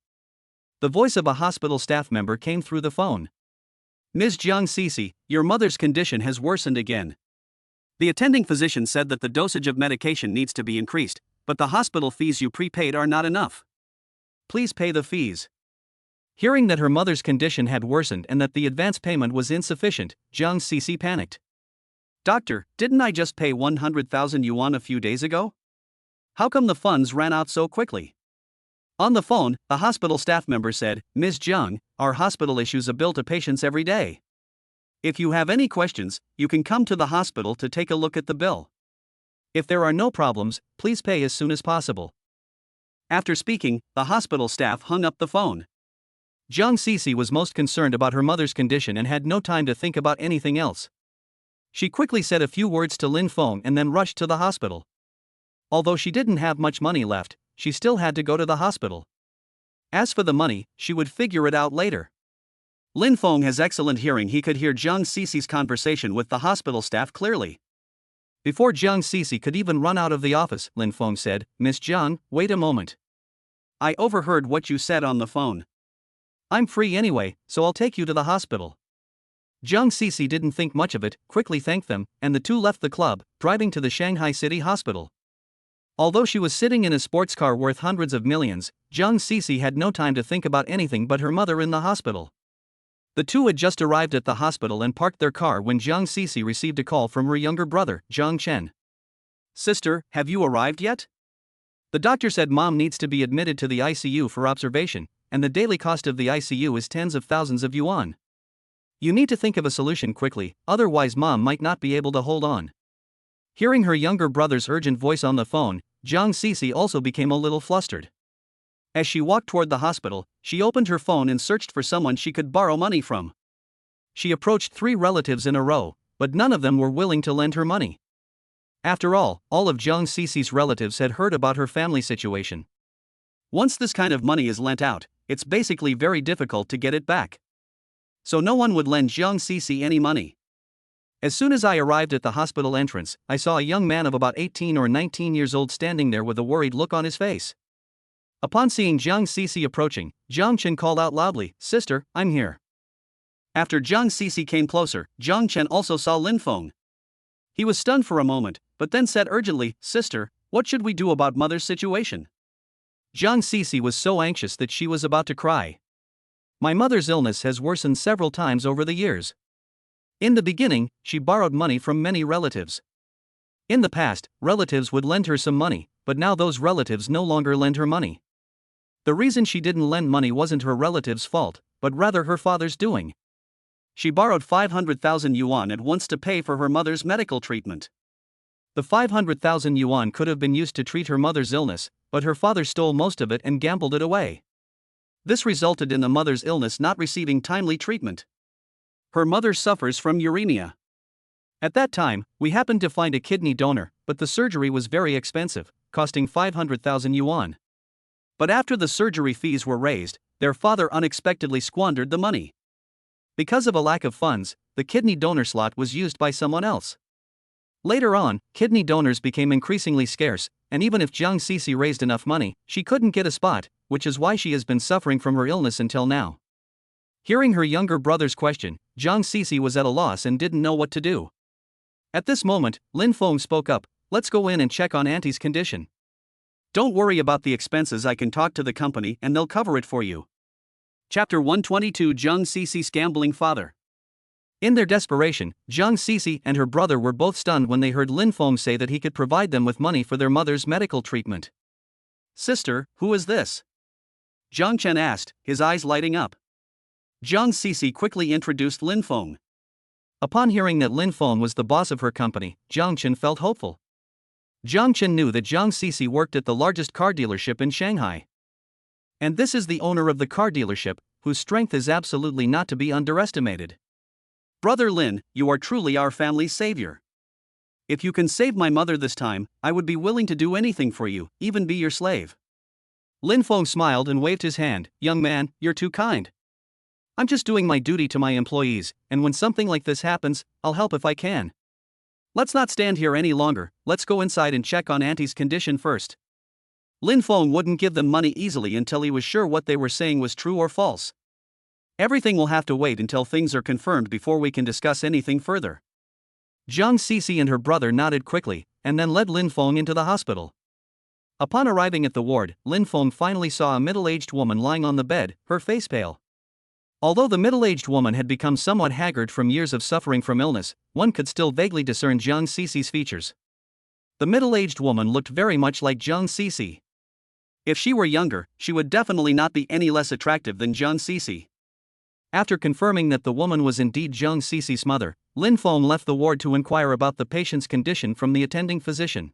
The voice of a hospital staff member came through the phone. "Ms. Zhang Cici, your mother's condition has worsened again. The attending physician said that the dosage of medication needs to be increased, but the hospital fees you prepaid are not enough. Please pay the fees." Hearing that her mother's condition had worsened and that the advance payment was insufficient, Zhang Cici panicked. "Doctor, didn't I just pay 100,000 yuan a few days ago? How come the funds ran out so quickly?" On the phone, a hospital staff member said, "Ms. Zhang, our hospital issues a bill to patients every day. If you have any questions, you can come to the hospital to take a look at the bill. If there are no problems, please pay as soon as possible." After speaking, the hospital staff hung up the phone. Zhang Cici was most concerned about her mother's condition and had no time to think about anything else. She quickly said a few words to Lin Feng and then rushed to the hospital. Although she didn't have much money left, she still had to go to the hospital. As for the money, she would figure it out later. Lin Feng has excellent hearing. He could hear Zhang Cici's conversation with the hospital staff clearly. Before Zhang Cici could even run out of the office, Lin Feng said, "Miss Zhang, wait a moment. I overheard what you said on the phone. I'm free anyway, so I'll take you to the hospital." Zhang Cici didn't think much of it, quickly thanked them, and the two left the club, driving to the Shanghai City Hospital. Although she was sitting in a sports car worth hundreds of millions, Zhang Cici had no time to think about anything but her mother in the hospital. The two had just arrived at the hospital and parked their car when Zhang Cici received a call from her younger brother, Zhang Chen. "Sister, have you arrived yet? The doctor said mom needs to be admitted to the ICU for observation, and the daily cost of the ICU is tens of thousands of yuan. You need to think of a solution quickly, otherwise mom might not be able to hold on." Hearing her younger brother's urgent voice on the phone, Zhang Cici also became a little flustered. As she walked toward the hospital, she opened her phone and searched for someone she could borrow money from. She approached 3 relatives in a row, but none of them were willing to lend her money. After all of Zhang Cici's relatives had heard about her family situation. Once this kind of money is lent out, it's basically very difficult to get it back. So no one would lend Zhang Cici any money. As soon as I arrived at the hospital entrance, I saw a young man of about 18 or 19 years old standing there with a worried look on his face. Upon seeing Zhang Cici approaching, Zhang Chen called out loudly, "Sister, I'm here." After Zhang Cici came closer, Zhang Chen also saw Lin Feng. He was stunned for a moment, but then said urgently, "Sister, what should we do about mother's situation?" Zhang Cici was so anxious that she was about to cry. "My mother's illness has worsened several times over the years. In the beginning, she borrowed money from many relatives. In the past, relatives would lend her some money, but now those relatives no longer lend her money. The reason she didn't lend money wasn't her relative's fault, but rather her father's doing. She borrowed 500,000 yuan at once to pay for her mother's medical treatment. The 500,000 yuan could have been used to treat her mother's illness, but her father stole most of it and gambled it away. This resulted in the mother's illness not receiving timely treatment. Her mother suffers from uremia. At that time, we happened to find a kidney donor, but the surgery was very expensive, costing 500,000 yuan. But after the surgery fees were raised, their father unexpectedly squandered the money. Because of a lack of funds, the kidney donor slot was used by someone else. Later on, kidney donors became increasingly scarce, and even if Zhang Cici raised enough money, she couldn't get a spot, which is why she has been suffering from her illness until now. Hearing her younger brother's question, Zhang Cici was at a loss and didn't know what to do. At this moment, Lin Feng spoke up, "Let's go in and check on Auntie's condition. Don't worry about the expenses, I can talk to the company and they'll cover it for you." Chapter 122 Zhang Cici's Gambling Father. In their desperation, Zhang Cici and her brother were both stunned when they heard Lin Feng say that he could provide them with money for their mother's medical treatment. "Sister, who is this?" Zhang Chen asked, his eyes lighting up. Jiang Cece quickly introduced Lin Feng. Upon hearing that Lin Feng was the boss of her company, Jiang Chen felt hopeful. Jiang Chen knew that Jiang Cece worked at the largest car dealership in Shanghai. And this is the owner of the car dealership, whose strength is absolutely not to be underestimated. Brother Lin, you are truly our family's savior. If you can save my mother this time, I would be willing to do anything for you, even be your slave. Lin Feng smiled and waved his hand. Young man, you're too kind. I'm just doing my duty to my employees, and when something like this happens, I'll help if I can. Let's not stand here any longer, let's go inside and check on Auntie's condition first. Lin Feng wouldn't give them money easily until he was sure what they were saying was true or false. Everything will have to wait until things are confirmed before we can discuss anything further. Jiang Cece and her brother nodded quickly, and then led Lin Feng into the hospital. Upon arriving at the ward, Lin Feng finally saw a middle-aged woman lying on the bed, her face pale. Although the middle-aged woman had become somewhat haggard from years of suffering from illness, one could still vaguely discern Jiang Cece's features. The middle-aged woman looked very much like Jiang Cece. If she were younger, she would definitely not be any less attractive than Jiang Cece. After confirming that the woman was indeed Jiang Cece's mother, Lin Feng left the ward to inquire about the patient's condition from the attending physician.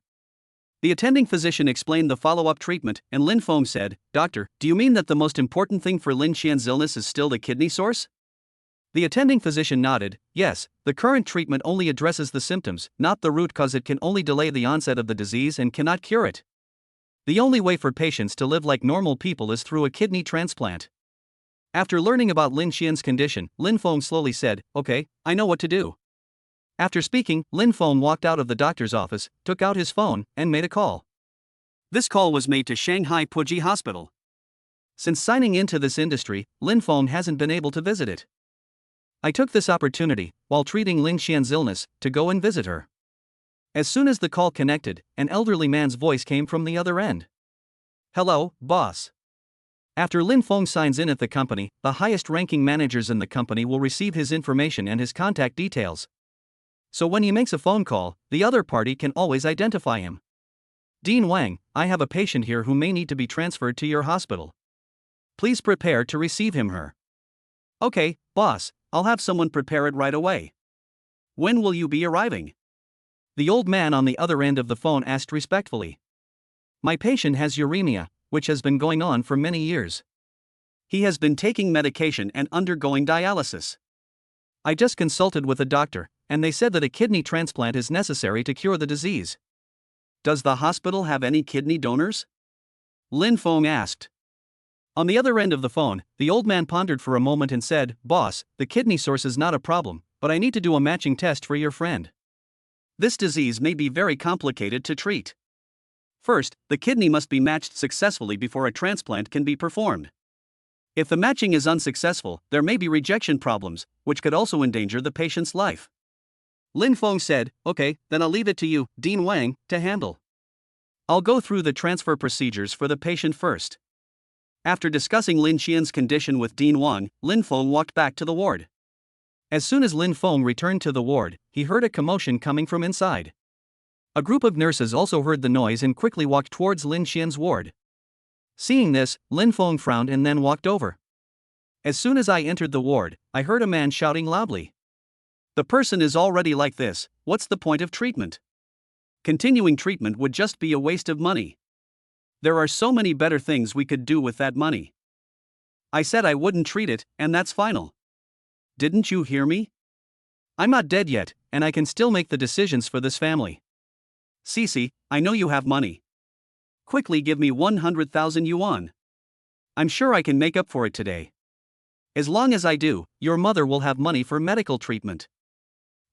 The attending physician explained the follow-up treatment, and Lin Feng said, "Doctor, do you mean that the most important thing for Lin Qian's illness is still the kidney source?" The attending physician nodded. Yes, the current treatment only addresses the symptoms, not the root cause. It can only delay the onset of the disease and cannot cure it. The only way for patients to live like normal people is through a kidney transplant. After learning about Lin Qian's condition, Lin Feng slowly said, "Okay, I know what to do." After speaking, Lin Feng walked out of the doctor's office, took out his phone, and made a call. This call was made to Shanghai Puji Hospital. Since signing into this industry, Lin Feng hasn't been able to visit it. I took this opportunity, while treating Lin Qian's illness, to go and visit her. As soon as the call connected, an elderly man's voice came from the other end. "Hello, boss." After Lin Feng signs in at the company, the highest-ranking managers in the company will receive his information and his contact details. So when he makes a phone call, the other party can always identify him. "Dean Wang, I have a patient here who may need to be transferred to your hospital. Please prepare to receive him here." "Okay, boss, I'll have someone prepare it right away. When will you be arriving?" The old man on the other end of the phone asked respectfully. "My patient has uremia, which has been going on for many years. He has been taking medication and undergoing dialysis. I just consulted with a doctor, and they said that a kidney transplant is necessary to cure the disease. Does the hospital have any kidney donors?" Lin Feng asked. On the other end of the phone, the old man pondered for a moment and said, "Boss, the kidney source is not a problem, but I need to do a matching test for your friend. This disease may be very complicated to treat. First, the kidney must be matched successfully before a transplant can be performed. If the matching is unsuccessful, there may be rejection problems, which could also endanger the patient's life." Lin Feng said, "Okay, then I'll leave it to you, Dean Wang, to handle. I'll go through the transfer procedures for the patient first." After discussing Lin Qian's condition with Dean Wang, Lin Feng walked back to the ward. As soon as Lin Feng returned to the ward, he heard a commotion coming from inside. A group of nurses also heard the noise and quickly walked towards Lin Qian's ward. Seeing this, Lin Feng frowned and then walked over. As soon as I entered the ward, I heard a man shouting loudly. "The person is already like this, what's the point of treatment? Continuing treatment would just be a waste of money. There are so many better things we could do with that money. I said I wouldn't treat it, and that's final. Didn't you hear me? I'm not dead yet, and I can still make the decisions for this family. Cece, I know you have money. Quickly give me 100,000 yuan. I'm sure I can make up for it today. As long as I do, your mother will have money for medical treatment."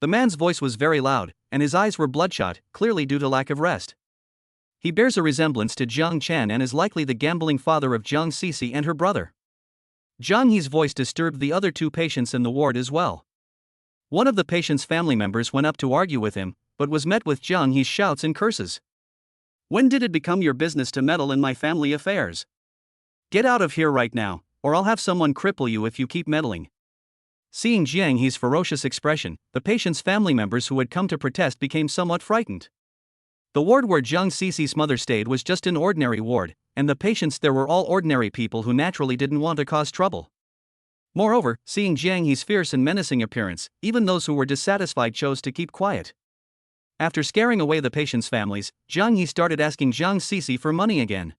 The man's voice was very loud, and his eyes were bloodshot, clearly due to lack of rest. He bears a resemblance to Jiang Chan and is likely the gambling father of Jiang Cece and her brother. Jiang He's voice disturbed the other two patients in the ward as well. One of the patient's family members went up to argue with him, but was met with Jiang He's shouts and curses. "When did it become your business to meddle in my family affairs? Get out of here right now, or I'll have someone cripple you if you keep meddling." Seeing Jiang He's ferocious expression, the patient's family members who had come to protest became somewhat frightened. The ward where Jiang Cece's mother stayed was just an ordinary ward, and the patients there were all ordinary people who naturally didn't want to cause trouble. Moreover, seeing Jiang He's fierce and menacing appearance, even those who were dissatisfied chose to keep quiet. After scaring away the patients' families, Jiang He started asking Jiang Sisi for money again.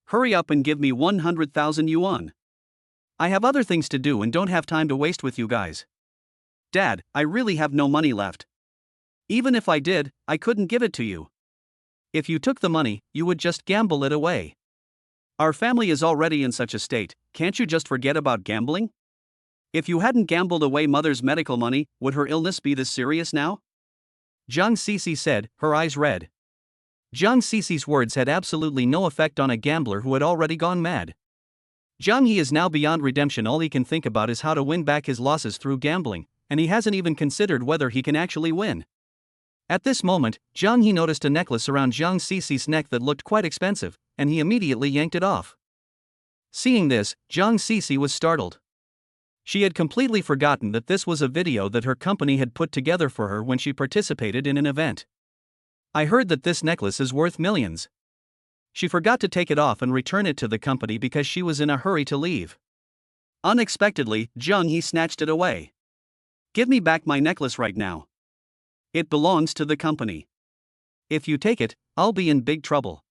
Hurry up and give me 100,000 yuan. I have other things to do and don't have time to waste with you guys. Dad, I really have no money left. Even if I did, I couldn't give it to you. If you took the money, you would just gamble it away. Our family is already in such a state, can't you just forget about gambling? If you hadn't gambled away mother's medical money, would her illness be this serious now? Jiang Sisi said, her eyes red. Jiang Sisi's words had absolutely no effect on a gambler who had already gone mad. Jiang He is now beyond redemption. All he can think about is how to win back his losses through gambling, and he hasn't even considered whether he can actually win. At this moment, Jiang He noticed a necklace around Jiang Sisi's neck that looked quite expensive, and he immediately yanked it off. Seeing this, Jiang Sisi was startled. She had completely forgotten that this was a video that her company had put together for her when she participated in an event. I heard that this necklace is worth millions. She forgot to take it off and return it to the company because she was in a hurry to leave. Unexpectedly, Jiang He snatched it away. Give me back my necklace right now. It belongs to the company. If you take it, I'll be in big trouble.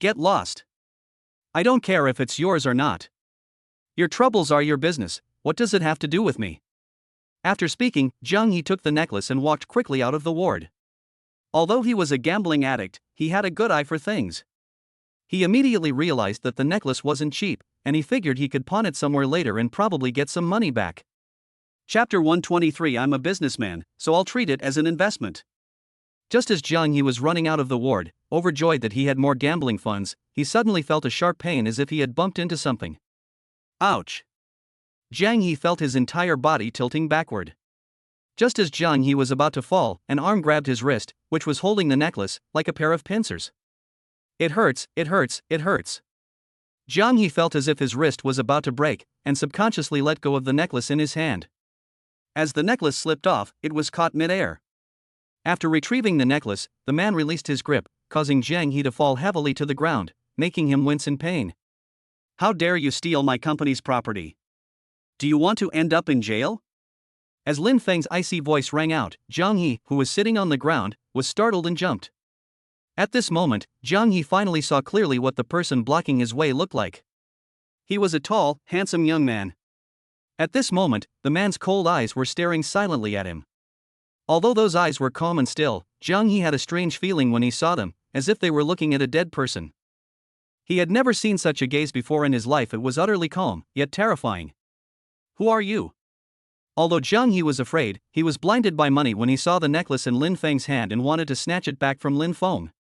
Get lost. I don't care if it's yours or not. Your troubles are your business, what does it have to do with me? After speaking, Jiang He took the necklace and walked quickly out of the ward. Although he was a gambling addict, he had a good eye for things. He immediately realized that the necklace wasn't cheap, and he figured he could pawn it somewhere later and probably get some money back. Chapter 123. I'm a businessman, so I'll treat it as an investment. Just as Jiang He was running out of the ward, overjoyed that he had more gambling funds, he suddenly felt a sharp pain as if he had bumped into something. Ouch! Jiang He felt his entire body tilting backward. Just as Jiang He was about to fall, an arm grabbed his wrist, which was holding the necklace, like a pair of pincers. It hurts, it hurts, it hurts. Jiang He felt as if his wrist was about to break, and subconsciously let go of the necklace in his hand. As the necklace slipped off, it was caught mid-air. After retrieving the necklace, the man released his grip, causing Jiang He to fall heavily to the ground, making him wince in pain. How dare you steal my company's property? Do you want to end up in jail? As Lin Feng's icy voice rang out, Jiang He, who was sitting on the ground, was startled and jumped. At this moment, Jiang He finally saw clearly what the person blocking his way looked like. He was a tall, handsome young man. At this moment, the man's cold eyes were staring silently at him. Although those eyes were calm and still, Jiang He had a strange feeling when he saw them, as if they were looking at a dead person. He had never seen such a gaze before in his life. It was utterly calm, yet terrifying. Who are you? Although Jiang He was afraid, he was blinded by money when he saw the necklace in Lin Feng's hand and wanted to snatch it back from Lin Feng.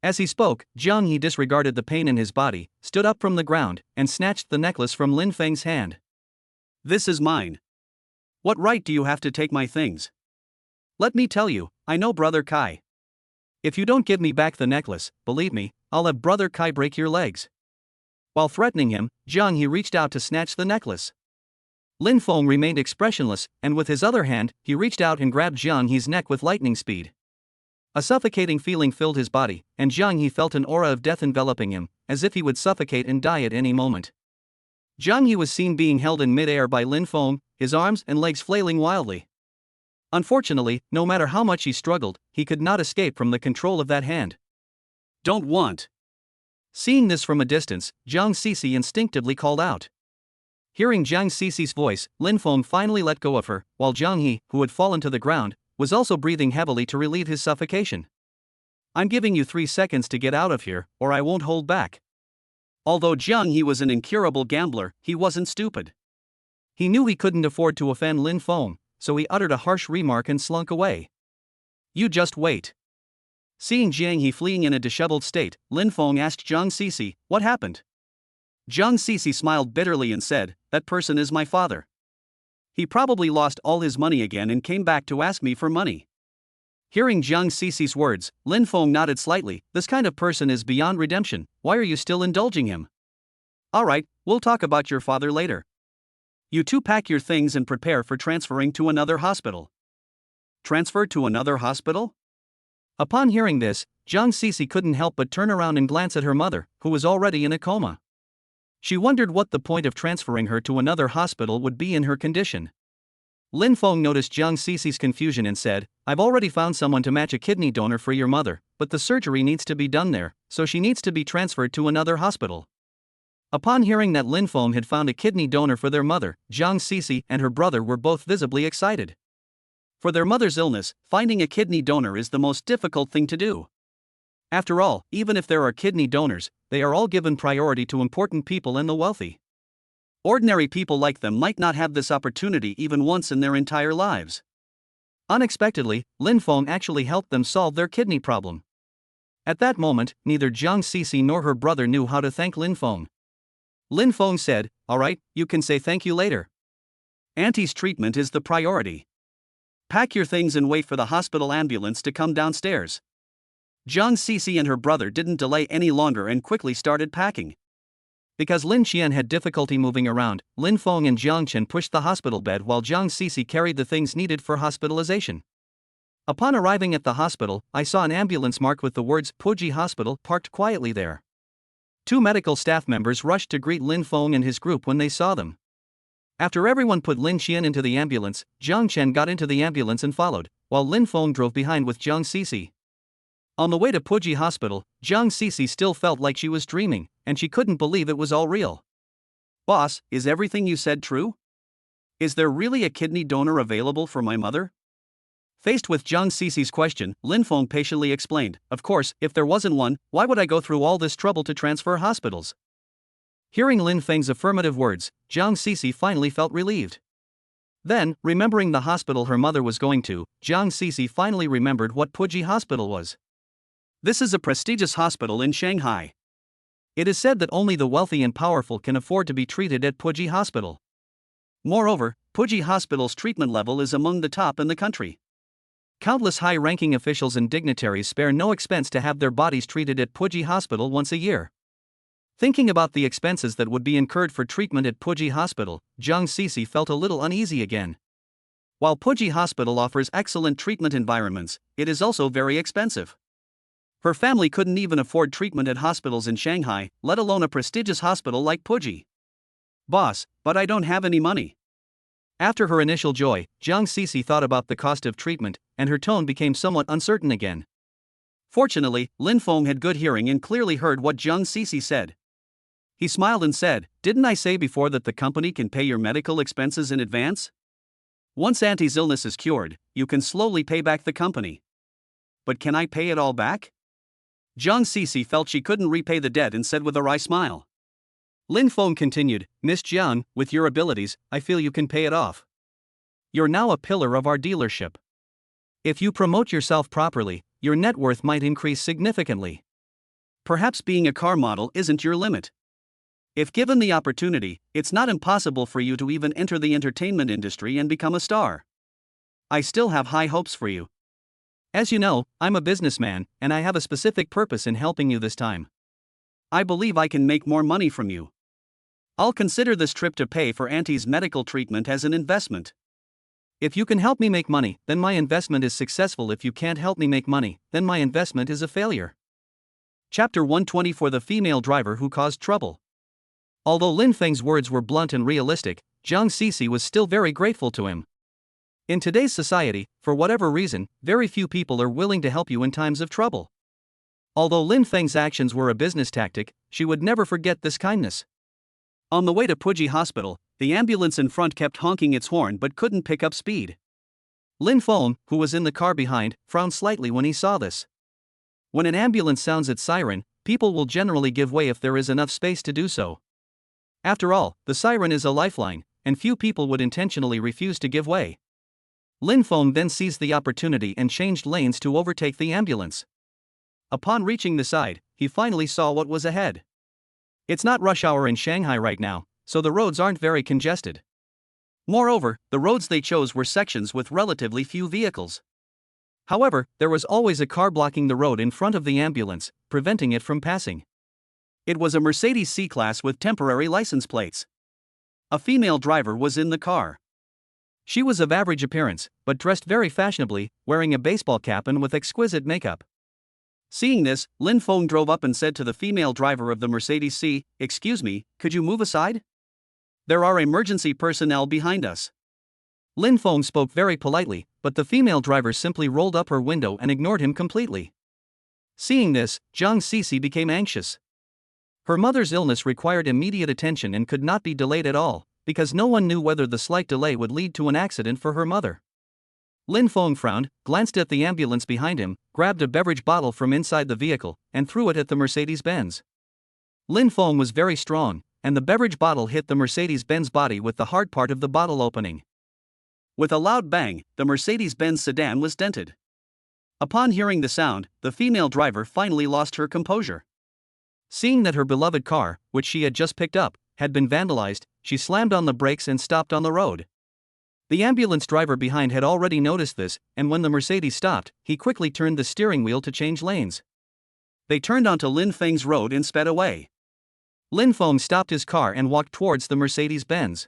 As he spoke, Jiang He disregarded the pain in his body, stood up from the ground, and snatched the necklace from Lin Feng's hand. This is mine. What right do you have to take my things? Let me tell you, I know Brother Kai. If you don't give me back the necklace, believe me, I'll have Brother Kai break your legs. While threatening him, Jiang He reached out to snatch the necklace. Lin Feng remained expressionless, and with his other hand, he reached out and grabbed Jiang He's neck with lightning speed. A suffocating feeling filled his body, and Jiang He felt an aura of death enveloping him, as if he would suffocate and die at any moment. Jiang He was seen being held in mid-air by Lin Feng, his arms and legs flailing wildly. Unfortunately, no matter how much he struggled, he could not escape from the control of that hand. Don't want. Seeing this from a distance, Jiang Sisi instinctively called out. Hearing Jiang Sisi's voice, Lin Feng finally let go of her, while Jiang He, who had fallen to the ground, was also breathing heavily to relieve his suffocation. I'm giving you 3 seconds to get out of here, or I won't hold back. Although Jiang He was an incurable gambler, he wasn't stupid. He knew he couldn't afford to offend Lin Feng, so he uttered a harsh remark and slunk away. You just wait. Seeing Jiang He fleeing in a disheveled state, Lin Feng asked Jiang Sisi, what happened? Jiang Sisi smiled bitterly and said, that person is my father. He probably lost all his money again and came back to ask me for money. Hearing Jiang Sisi's words, Lin Feng nodded slightly. This kind of person is beyond redemption, why are you still indulging him? Alright, we'll talk about your father later. You two pack your things and prepare for transferring to another hospital. Transfer to another hospital? Upon hearing this, Jiang Sisi couldn't help but turn around and glance at her mother, who was already in a coma. She wondered what the point of transferring her to another hospital would be in her condition. Lin Feng noticed Jiang Cici's confusion and said, "I've already found someone to match a kidney donor for your mother, but the surgery needs to be done there, so she needs to be transferred to another hospital." Upon hearing that Lin Feng had found a kidney donor for their mother, Jiang Cici and her brother were both visibly excited. For their mother's illness, finding a kidney donor is the most difficult thing to do. After all, even if there are kidney donors, they are all given priority to important people and the wealthy. Ordinary people like them might not have this opportunity even once in their entire lives. Unexpectedly, Lin Feng actually helped them solve their kidney problem. At that moment, neither Jiang Cici nor her brother knew how to thank Lin Feng. Lin Feng said, "All right, you can say thank you later. Auntie's treatment is the priority. Pack your things and wait for the hospital ambulance to come downstairs." Jiang Cici and her brother didn't delay any longer and quickly started packing. Because Lin Qian had difficulty moving around, Lin Feng and Jiang Chen pushed the hospital bed while Jiang Cici carried the things needed for hospitalization. Upon arriving at the hospital, I saw an ambulance marked with the words Puji Hospital parked quietly there. 2 medical staff members rushed to greet Lin Feng and his group when they saw them. After everyone put Lin Qian into the ambulance, Jiang Chen got into the ambulance and followed, while Lin Feng drove behind with Jiang Cici. On the way to Puji Hospital, Jiang Cici still felt like she was dreaming, and she couldn't believe it was all real. "Boss, is everything you said true? Is there really a kidney donor available for my mother?" Faced with Jiang Cici's question, Lin Feng patiently explained, "Of course, if there wasn't one, why would I go through all this trouble to transfer hospitals?" Hearing Lin Feng's affirmative words, Jiang Cici finally felt relieved. Then, remembering the hospital her mother was going to, Jiang Cici finally remembered what Puji Hospital was. This is a prestigious hospital in Shanghai. It is said that only the wealthy and powerful can afford to be treated at Puji Hospital. Moreover, Puji Hospital's treatment level is among the top in the country. Countless high-ranking officials and dignitaries spare no expense to have their bodies treated at Puji Hospital once a year. Thinking about the expenses that would be incurred for treatment at Puji Hospital, Jiang Cici felt a little uneasy again. While Puji Hospital offers excellent treatment environments, it is also very expensive. Her family couldn't even afford treatment at hospitals in Shanghai, let alone a prestigious hospital like Puji. "Boss, but I don't have any money." After her initial joy, Jiang Cici thought about the cost of treatment, and her tone became somewhat uncertain again. Fortunately, Lin Feng had good hearing and clearly heard what Jiang Cici said. He smiled and said, "Didn't I say before that the company can pay your medical expenses in advance? Once Auntie's illness is cured, you can slowly pay back the company." "But can I pay it all back?" Jiang Cici felt she couldn't repay the debt and said with a wry smile. Lin Feng continued, "Miss Jiang, with your abilities, I feel you can pay it off. You're now a pillar of our dealership. If you promote yourself properly, your net worth might increase significantly. Perhaps being a car model isn't your limit. If given the opportunity, it's not impossible for you to even enter the entertainment industry and become a star. I still have high hopes for you. As you know, I'm a businessman, and I have a specific purpose in helping you this time. I believe I can make more money from you. I'll consider this trip to pay for Auntie's medical treatment as an investment. If you can help me make money, then my investment is successful. If you can't help me make money, then my investment is a failure." Chapter 120 For the female driver who caused trouble. Although Lin Feng's words were blunt and realistic, Jiang Cici was still very grateful to him. In today's society, for whatever reason, very few people are willing to help you in times of trouble. Although Lin Feng's actions were a business tactic, she would never forget this kindness. On the way to Puji Hospital, the ambulance in front kept honking its horn but couldn't pick up speed. Lin Feng, who was in the car behind, frowned slightly when he saw this. When an ambulance sounds its siren, people will generally give way if there is enough space to do so. After all, the siren is a lifeline, and few people would intentionally refuse to give way. Lin Feng then seized the opportunity and changed lanes to overtake the ambulance. Upon reaching the side, he finally saw what was ahead. It's not rush hour in Shanghai right now, so the roads aren't very congested. Moreover, the roads they chose were sections with relatively few vehicles. However, there was always a car blocking the road in front of the ambulance, preventing it from passing. It was a Mercedes C-Class with temporary license plates. A female driver was in the car. She was of average appearance, but dressed very fashionably, wearing a baseball cap and with exquisite makeup. Seeing this, Lin Feng drove up and said to the female driver of the Mercedes, "Excuse me, could you move aside? There are emergency personnel behind us." Lin Feng spoke very politely, but the female driver simply rolled up her window and ignored him completely. Seeing this, Zhang Sisi became anxious. Her mother's illness required immediate attention and could not be delayed at all, because no one knew whether the slight delay would lead to an accident for her mother. Lin Feng frowned, glanced at the ambulance behind him, grabbed a beverage bottle from inside the vehicle, and threw it at the Mercedes-Benz. Lin Feng was very strong, and the beverage bottle hit the Mercedes-Benz body with the hard part of the bottle opening. With a loud bang, the Mercedes-Benz sedan was dented. Upon hearing the sound, the female driver finally lost her composure. Seeing that her beloved car, which she had just picked up, had been vandalized, she slammed on the brakes and stopped on the road. The ambulance driver behind had already noticed this, and when the Mercedes stopped, he quickly turned the steering wheel to change lanes. They turned onto Lin Feng's road and sped away. Lin Feng stopped his car and walked towards the Mercedes-Benz.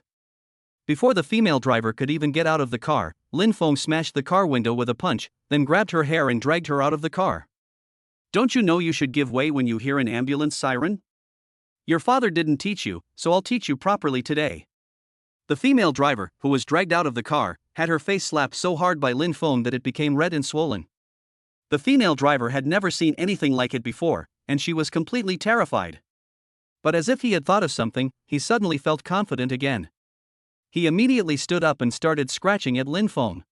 Before the female driver could even get out of the car, Lin Feng smashed the car window with a punch, then grabbed her hair and dragged her out of the car. "Don't you know you should give way when you hear an ambulance siren? Your father didn't teach you, so I'll teach you properly today." The female driver, who was dragged out of the car, had her face slapped so hard by Lin Feng that it became red and swollen. The female driver had never seen anything like it before, and she was completely terrified. But as if he had thought of something, he suddenly felt confident again. He immediately stood up and started scratching at Lin Feng.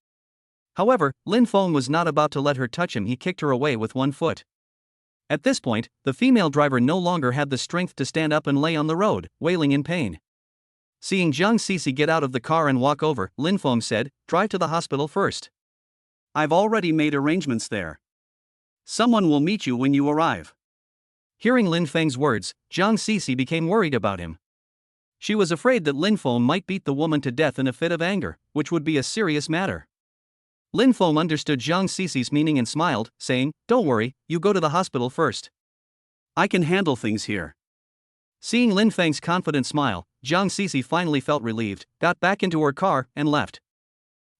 However, Lin Feng was not about to let her touch him. He kicked her away with one foot. At this point, the female driver no longer had the strength to stand up and lay on the road, wailing in pain. Seeing Zhang Sisi get out of the car and walk over, Lin Feng said, "Drive to the hospital first. I've already made arrangements there. Someone will meet you when you arrive." Hearing Lin Feng's words, Zhang Sisi became worried about him. She was afraid that Lin Feng might beat the woman to death in a fit of anger, which would be a serious matter. Lin Feng understood Zhang Sisi's meaning and smiled, saying, "Don't worry, you go to the hospital first. I can handle things here." Seeing Lin Feng's confident smile, Zhang Sisi finally felt relieved, got back into her car, and left.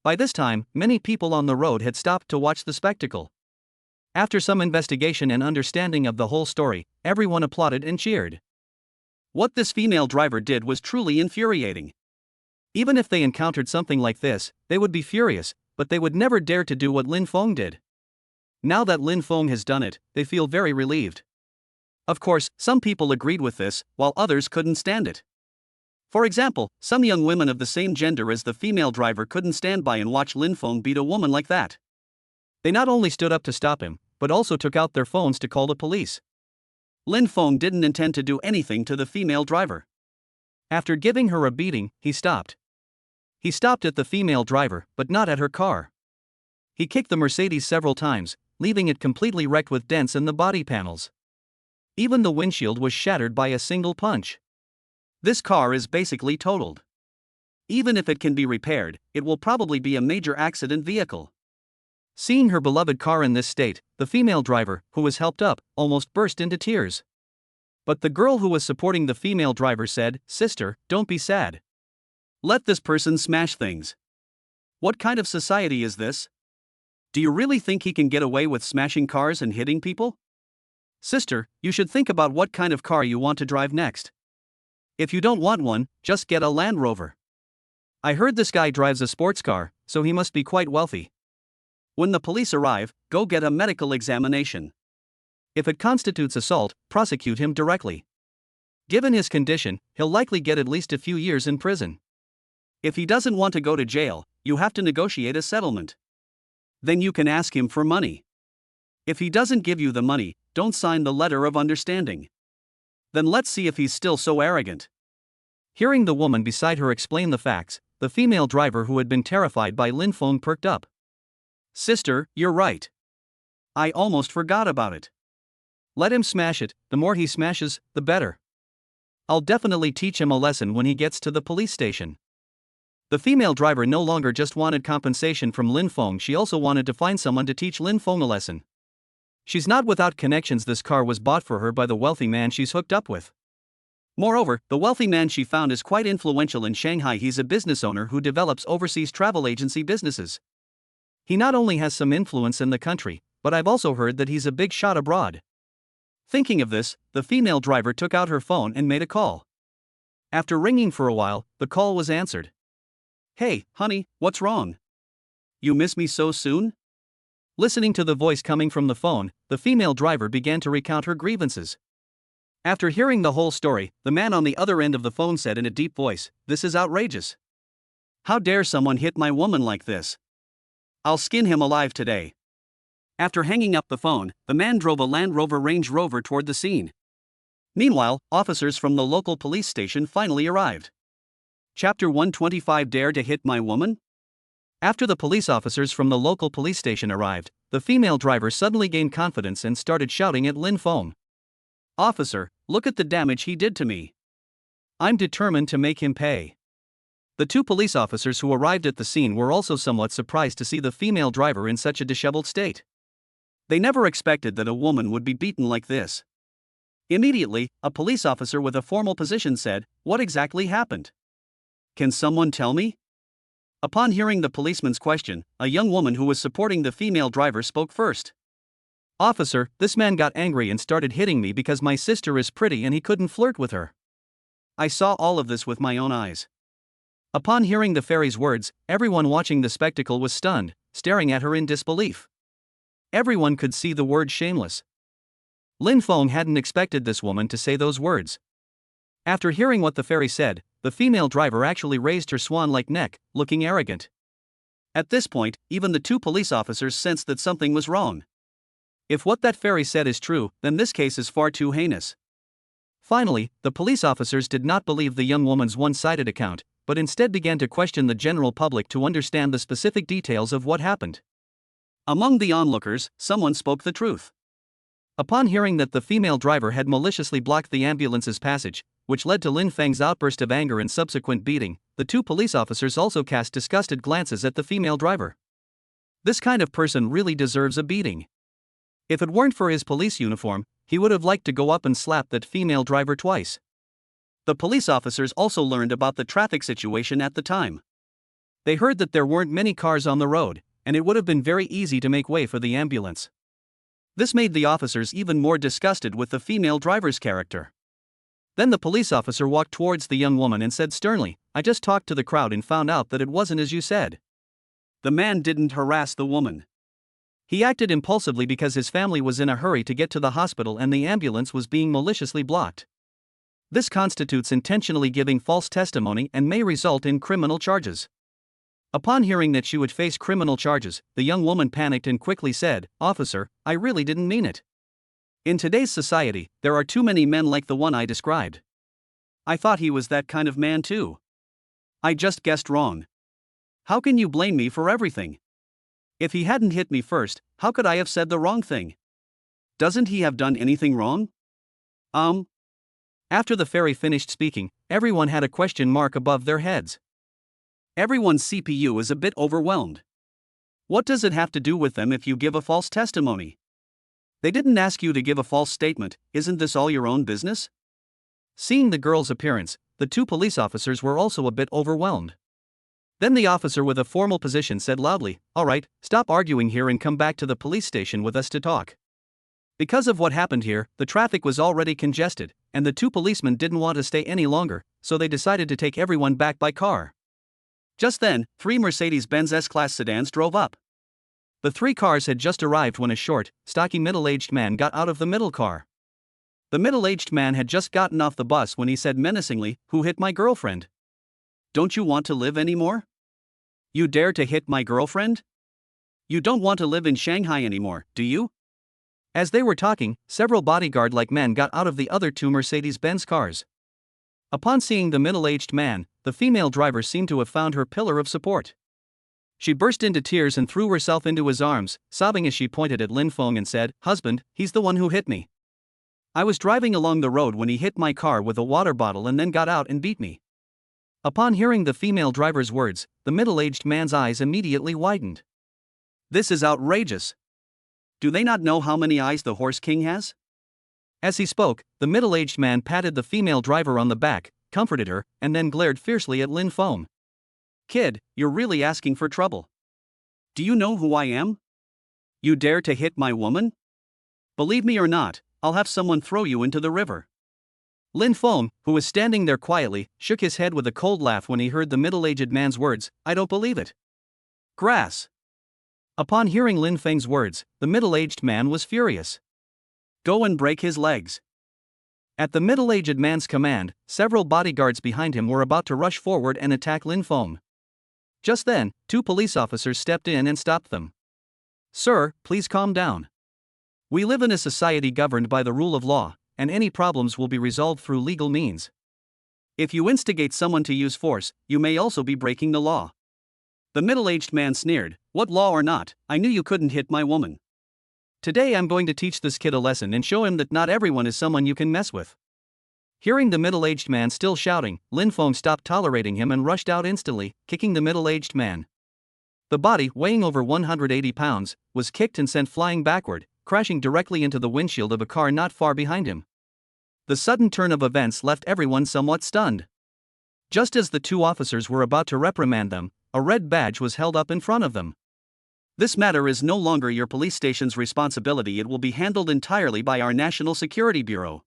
By this time, many people on the road had stopped to watch the spectacle. After some investigation and understanding of the whole story, everyone applauded and cheered. What this female driver did was truly infuriating. Even if they encountered something like this, they would be furious, but they would never dare to do what Lin Feng did. Now that Lin Feng has done it, they feel very relieved. Of course, some people agreed with this, while others couldn't stand it. For example, some young women of the same gender as the female driver couldn't stand by and watch Lin Feng beat a woman like that. They not only stood up to stop him, but also took out their phones to call the police. Lin Feng didn't intend to do anything to the female driver. After giving her a beating, he stopped. He stopped at the female driver, but not at her car. He kicked the Mercedes several times, leaving it completely wrecked with dents in the body panels. Even the windshield was shattered by a single punch. This car is basically totaled. Even if it can be repaired, it will probably be a major accident vehicle. Seeing her beloved car in this state, the female driver, who was helped up, almost burst into tears. But the girl who was supporting the female driver said, "Sister, don't be sad. Let this person smash things. What kind of society is this? Do you really think he can get away with smashing cars and hitting people? Sister, you should think about what kind of car you want to drive next. If you don't want one, just get a Land Rover. I heard this guy drives a sports car, so he must be quite wealthy. When the police arrive, go get a medical examination. If it constitutes assault, prosecute him directly. Given his condition, he'll likely get at least a few years in prison. If he doesn't want to go to jail, you have to negotiate a settlement. Then you can ask him for money. If he doesn't give you the money, don't sign the letter of understanding. Then let's see if he's still so arrogant." Hearing the woman beside her explain the facts, the female driver who had been terrified by Lin Feng perked up. "Sister, you're right. I almost forgot about it. Let him smash it, the more he smashes, the better. I'll definitely teach him a lesson when he gets to the police station." The female driver no longer just wanted compensation from Lin Feng, she also wanted to find someone to teach Lin Feng a lesson. She's not without connections. This car was bought for her by the wealthy man she's hooked up with. Moreover, the wealthy man she found is quite influential in Shanghai. He's a business owner who develops overseas travel agency businesses. He not only has some influence in the country, but I've also heard that he's a big shot abroad. Thinking of this, the female driver took out her phone and made a call. After ringing for a while, the call was answered. "Hey, honey, what's wrong? You miss me so soon?" Listening to the voice coming from the phone, the female driver began to recount her grievances. After hearing the whole story, the man on the other end of the phone said in a deep voice, "This is outrageous. How dare someone hit my woman like this? I'll skin him alive today." After hanging up the phone, the man drove a Land Rover Range Rover toward the scene. Meanwhile, officers from the local police station finally arrived. Chapter 125: Dare to Hit My Woman? After the police officers from the local police station arrived, the female driver suddenly gained confidence and started shouting at Lin Feng. "Officer, look at the damage he did to me. I'm determined to make him pay." The two police officers who arrived at the scene were also somewhat surprised to see the female driver in such a disheveled state. They never expected that a woman would be beaten like this. Immediately, a police officer with a formal position said, "What exactly happened? Can someone tell me?" Upon hearing the policeman's question, a young woman who was supporting the female driver spoke first. "Officer, this man got angry and started hitting me because my sister is pretty and he couldn't flirt with her. I saw all of this with my own eyes." Upon hearing the fairy's words, everyone watching the spectacle was stunned, staring at her in disbelief. Everyone could see the word shameless. Lin Feng hadn't expected this woman to say those words. After hearing what the fairy said, the female driver actually raised her swan-like neck, looking arrogant. At this point, even the two police officers sensed that something was wrong. If what that fairy said is true, then this case is far too heinous. Finally, the police officers did not believe the young woman's one-sided account, but instead began to question the general public to understand the specific details of what happened. Among the onlookers, someone spoke the truth. Upon hearing that the female driver had maliciously blocked the ambulance's passage, which led to Lin Feng's outburst of anger and subsequent beating, the two police officers also cast disgusted glances at the female driver. This kind of person really deserves a beating. If it weren't for his police uniform, he would have liked to go up and slap that female driver twice. The police officers also learned about the traffic situation at the time. They heard that there weren't many cars on the road, and it would have been very easy to make way for the ambulance. This made the officers even more disgusted with the female driver's character. Then the police officer walked towards the young woman and said sternly, "I just talked to the crowd and found out that it wasn't as you said." The man didn't harass the woman. He acted impulsively because his family was in a hurry to get to the hospital and the ambulance was being maliciously blocked. This constitutes intentionally giving false testimony and may result in criminal charges. Upon hearing that she would face criminal charges, the young woman panicked and quickly said, "Officer, I really didn't mean it. In today's society, there are too many men like the one I described. I thought he was that kind of man too. I just guessed wrong. How can you blame me for everything? If he hadn't hit me first, how could I have said the wrong thing? Doesn't he have done anything wrong?" After the fairy finished speaking, everyone had a question mark above their heads. Everyone's CPU is a bit overwhelmed. What does it have to do with them if you give a false testimony? They didn't ask you to give a false statement, isn't this all your own business? Seeing the girl's appearance, the two police officers were also a bit overwhelmed. Then the officer with a formal position said loudly, "All right, stop arguing here and come back to the police station with us to talk." Because of what happened here, the traffic was already congested, and the two policemen didn't want to stay any longer, so they decided to take everyone back by car. Just then, 3 Mercedes-Benz S-Class sedans drove up. The 3 cars had just arrived when a short, stocky middle-aged man got out of the middle car. The middle-aged man had just gotten off the bus when he said menacingly, "Who hit my girlfriend? Don't you want to live anymore? You dare to hit my girlfriend? You don't want to live in Shanghai anymore, do you?" As they were talking, several bodyguard-like men got out of the other 2 Mercedes-Benz cars. Upon seeing the middle-aged man, the female driver seemed to have found her pillar of support. She burst into tears and threw herself into his arms, sobbing as she pointed at Lin Feng and said, "Husband, he's the one who hit me. I was driving along the road when he hit my car with a water bottle and then got out and beat me." Upon hearing the female driver's words, the middle-aged man's eyes immediately widened. "This is outrageous. Do they not know how many eyes the Horse King has?" As he spoke, the middle-aged man patted the female driver on the back, comforted her, and then glared fiercely at Lin Feng. "Kid, you're really asking for trouble. Do you know who I am? You dare to hit my woman? Believe me or not, I'll have someone throw you into the river. Lin Feng, who was standing there quietly, shook his head with a cold laugh when he heard the middle-aged man's words. I don't believe it. Grass. Upon hearing Lin Feng's words, the middle-aged man was furious. Go and break his legs. At the middle-aged man's command, several bodyguards behind him were about to rush forward and attack Lin Feng. Just then, two police officers stepped in and stopped them. Sir, please calm down. We live in a society governed by the rule of law, and any problems will be resolved through legal means. If you instigate someone to use force, you may also be breaking the law. The middle-aged man sneered. What law or not, I knew you couldn't hit my woman. Today I'm going to teach this kid a lesson and show him that not everyone is someone you can mess with. Hearing the middle-aged man still shouting, Lin Feng stopped tolerating him and rushed out instantly, kicking the middle-aged man. The body, weighing over 180 pounds, was kicked and sent flying backward, crashing directly into the windshield of a car not far behind him. The sudden turn of events left everyone somewhat stunned. Just as the two officers were about to reprimand them, a red badge was held up in front of them. This matter is no longer your police station's responsibility. It will be handled entirely by our National Security Bureau.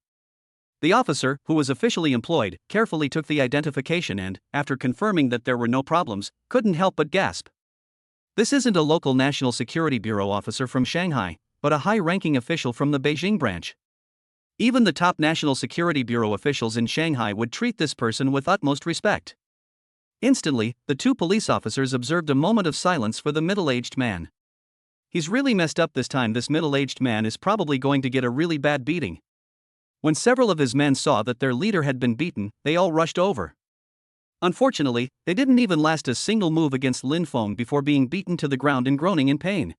The officer, who was officially employed, carefully took the identification and, after confirming that there were no problems, couldn't help but gasp. This isn't a local National Security Bureau officer from Shanghai, but a high-ranking official from the Beijing branch. Even the top National Security Bureau officials in Shanghai would treat this person with utmost respect. Instantly, the two police officers observed a moment of silence for the middle-aged man. He's really messed up this time. This middle-aged man is probably going to get a really bad beating. When several of his men saw that their leader had been beaten, they all rushed over. Unfortunately, they didn't even last a single move against Lin Feng before being beaten to the ground and groaning in pain.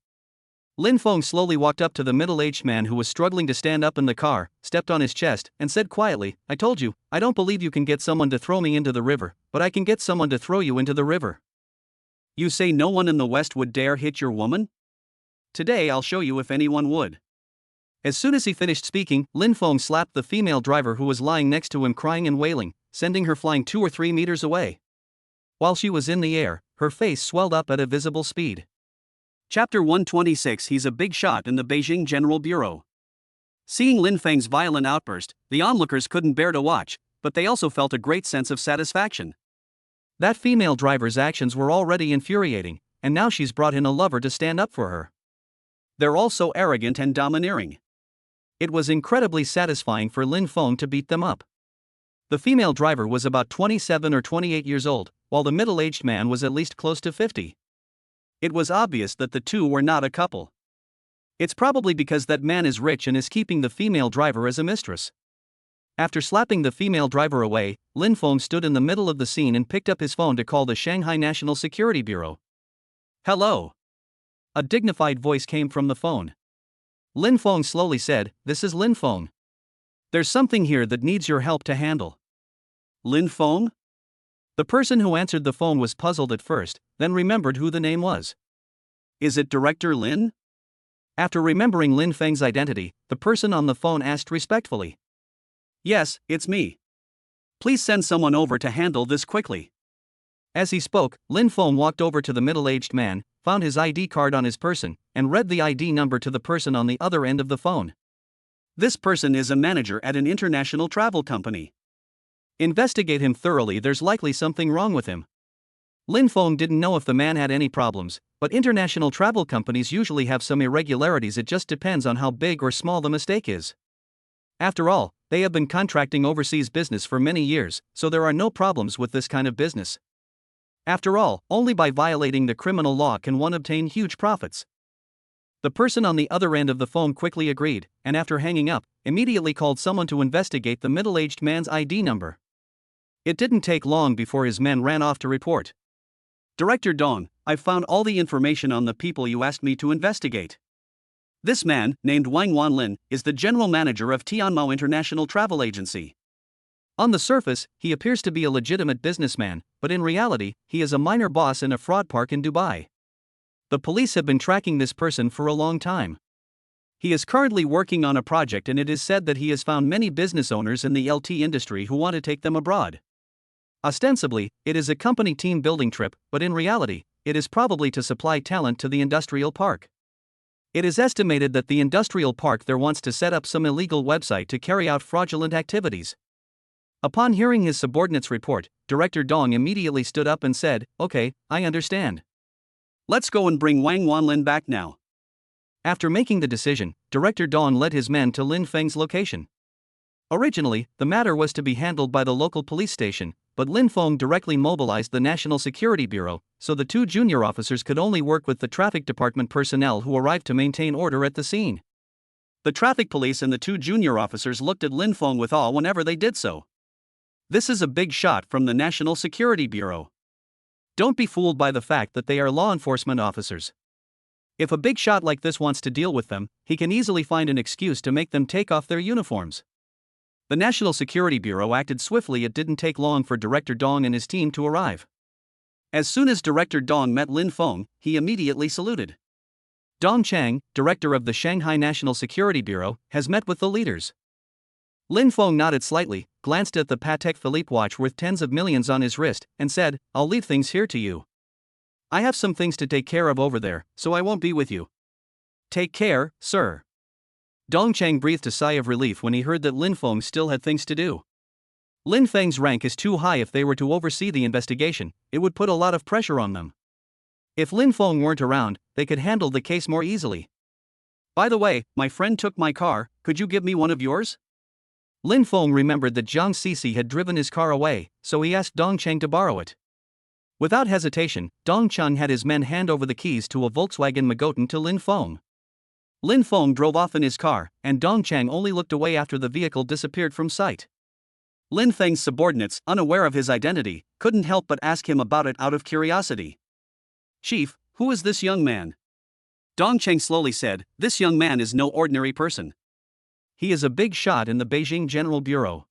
Lin Feng slowly walked up to the middle-aged man who was struggling to stand up in the car, stepped on his chest, and said quietly, I told you, I don't believe you can get someone to throw me into the river, but I can get someone to throw you into the river. You say no one in the West would dare hit your woman? Today I'll show you if anyone would. As soon as he finished speaking, Lin Feng slapped the female driver who was lying next to him crying and wailing, sending her flying 2 or 3 meters away. While she was in the air, her face swelled up at a visible speed. Chapter 126. He's a big shot in the Beijing General Bureau. Seeing Lin Feng's violent outburst, the onlookers couldn't bear to watch, but they also felt a great sense of satisfaction. That female driver's actions were already infuriating, and now she's brought in a lover to stand up for her. They're all so arrogant and domineering. It was incredibly satisfying for Lin Feng to beat them up. The female driver was about 27 or 28 years old, while the middle-aged man was at least close to 50. It was obvious that the two were not a couple. It's probably because that man is rich and is keeping the female driver as a mistress. After slapping the female driver away, Lin Feng stood in the middle of the scene and picked up his phone to call the Shanghai National Security Bureau. Hello. A dignified voice came from the phone. Lin Feng slowly said, This is Lin Feng. There's something here that needs your help to handle. Lin Feng? The person who answered the phone was puzzled at first, then remembered who the name was. Is it Director Lin? After remembering Lin Feng's identity, the person on the phone asked respectfully. Yes, it's me. Please send someone over to handle this quickly. As he spoke, Lin Feng walked over to the middle-aged man, found his ID card on his person, and read the ID number to the person on the other end of the phone. This person is a manager at an international travel company. Investigate him thoroughly, there's likely something wrong with him. Lin Feng didn't know if the man had any problems, but international travel companies usually have some irregularities. It just depends on how big or small the mistake is. After all, they have been contracting overseas business for many years, so there are no problems with this kind of business. After all, only by violating the criminal law can one obtain huge profits. The person on the other end of the phone quickly agreed, and after hanging up, immediately called someone to investigate the middle-aged man's ID number. It didn't take long before his men ran off to report. Director Dong, I've found all the information on the people you asked me to investigate. This man, named Wang Wanlin, is the general manager of Tianmao International Travel Agency. On the surface, he appears to be a legitimate businessman, but in reality, he is a minor boss in a fraud park in Dubai. The police have been tracking this person for a long time. He is currently working on a project, and it is said that he has found many business owners in the LT industry who want to take them abroad. Ostensibly, it is a company team building trip, but in reality, it is probably to supply talent to the industrial park. It is estimated that the industrial park there wants to set up some illegal website to carry out fraudulent activities. Upon hearing his subordinate's report, Director Dong immediately stood up and said, "Okay, I understand. Let's go and bring Wang Wanlin back now." After making the decision, Director Dong led his men to Lin Feng's location. Originally, the matter was to be handled by the local police station, but Lin Feng directly mobilized the National Security Bureau, so the two junior officers could only work with the traffic department personnel who arrived to maintain order at the scene. The traffic police and the two junior officers looked at Lin Feng with awe whenever they did so. This is a big shot from the National Security Bureau. Don't be fooled by the fact that they are law enforcement officers. If a big shot like this wants to deal with them, he can easily find an excuse to make them take off their uniforms. The National Security Bureau acted swiftly. It didn't take long for Director Dong and his team to arrive. As soon as Director Dong met Lin Feng, he immediately saluted. Dong Chang, director of the Shanghai National Security Bureau, has met with the leaders. Lin Feng nodded slightly, glanced at the Patek Philippe watch worth tens of millions on his wrist, and said, "I'll leave things here to you. I have some things to take care of over there, so I won't be with you." "Take care, sir." Dong Chang breathed a sigh of relief when he heard that Lin Feng still had things to do. Lin Feng's rank is too high. If they were to oversee the investigation, it would put a lot of pressure on them. If Lin Feng weren't around, they could handle the case more easily. "By the way, my friend took my car, could you give me one of yours?" Lin Feng remembered that Jiang Sisi had driven his car away, so he asked Dong Chang to borrow it. Without hesitation, Dong Chang had his men hand over the keys to a Volkswagen Magotan to Lin Feng. Lin Feng drove off in his car, and Dong Chang only looked away after the vehicle disappeared from sight. Lin Feng's subordinates, unaware of his identity, couldn't help but ask him about it out of curiosity. "Chief, who is this young man?" Dong Chang slowly said, "This young man is no ordinary person. He is a big shot in the Beijing General Bureau.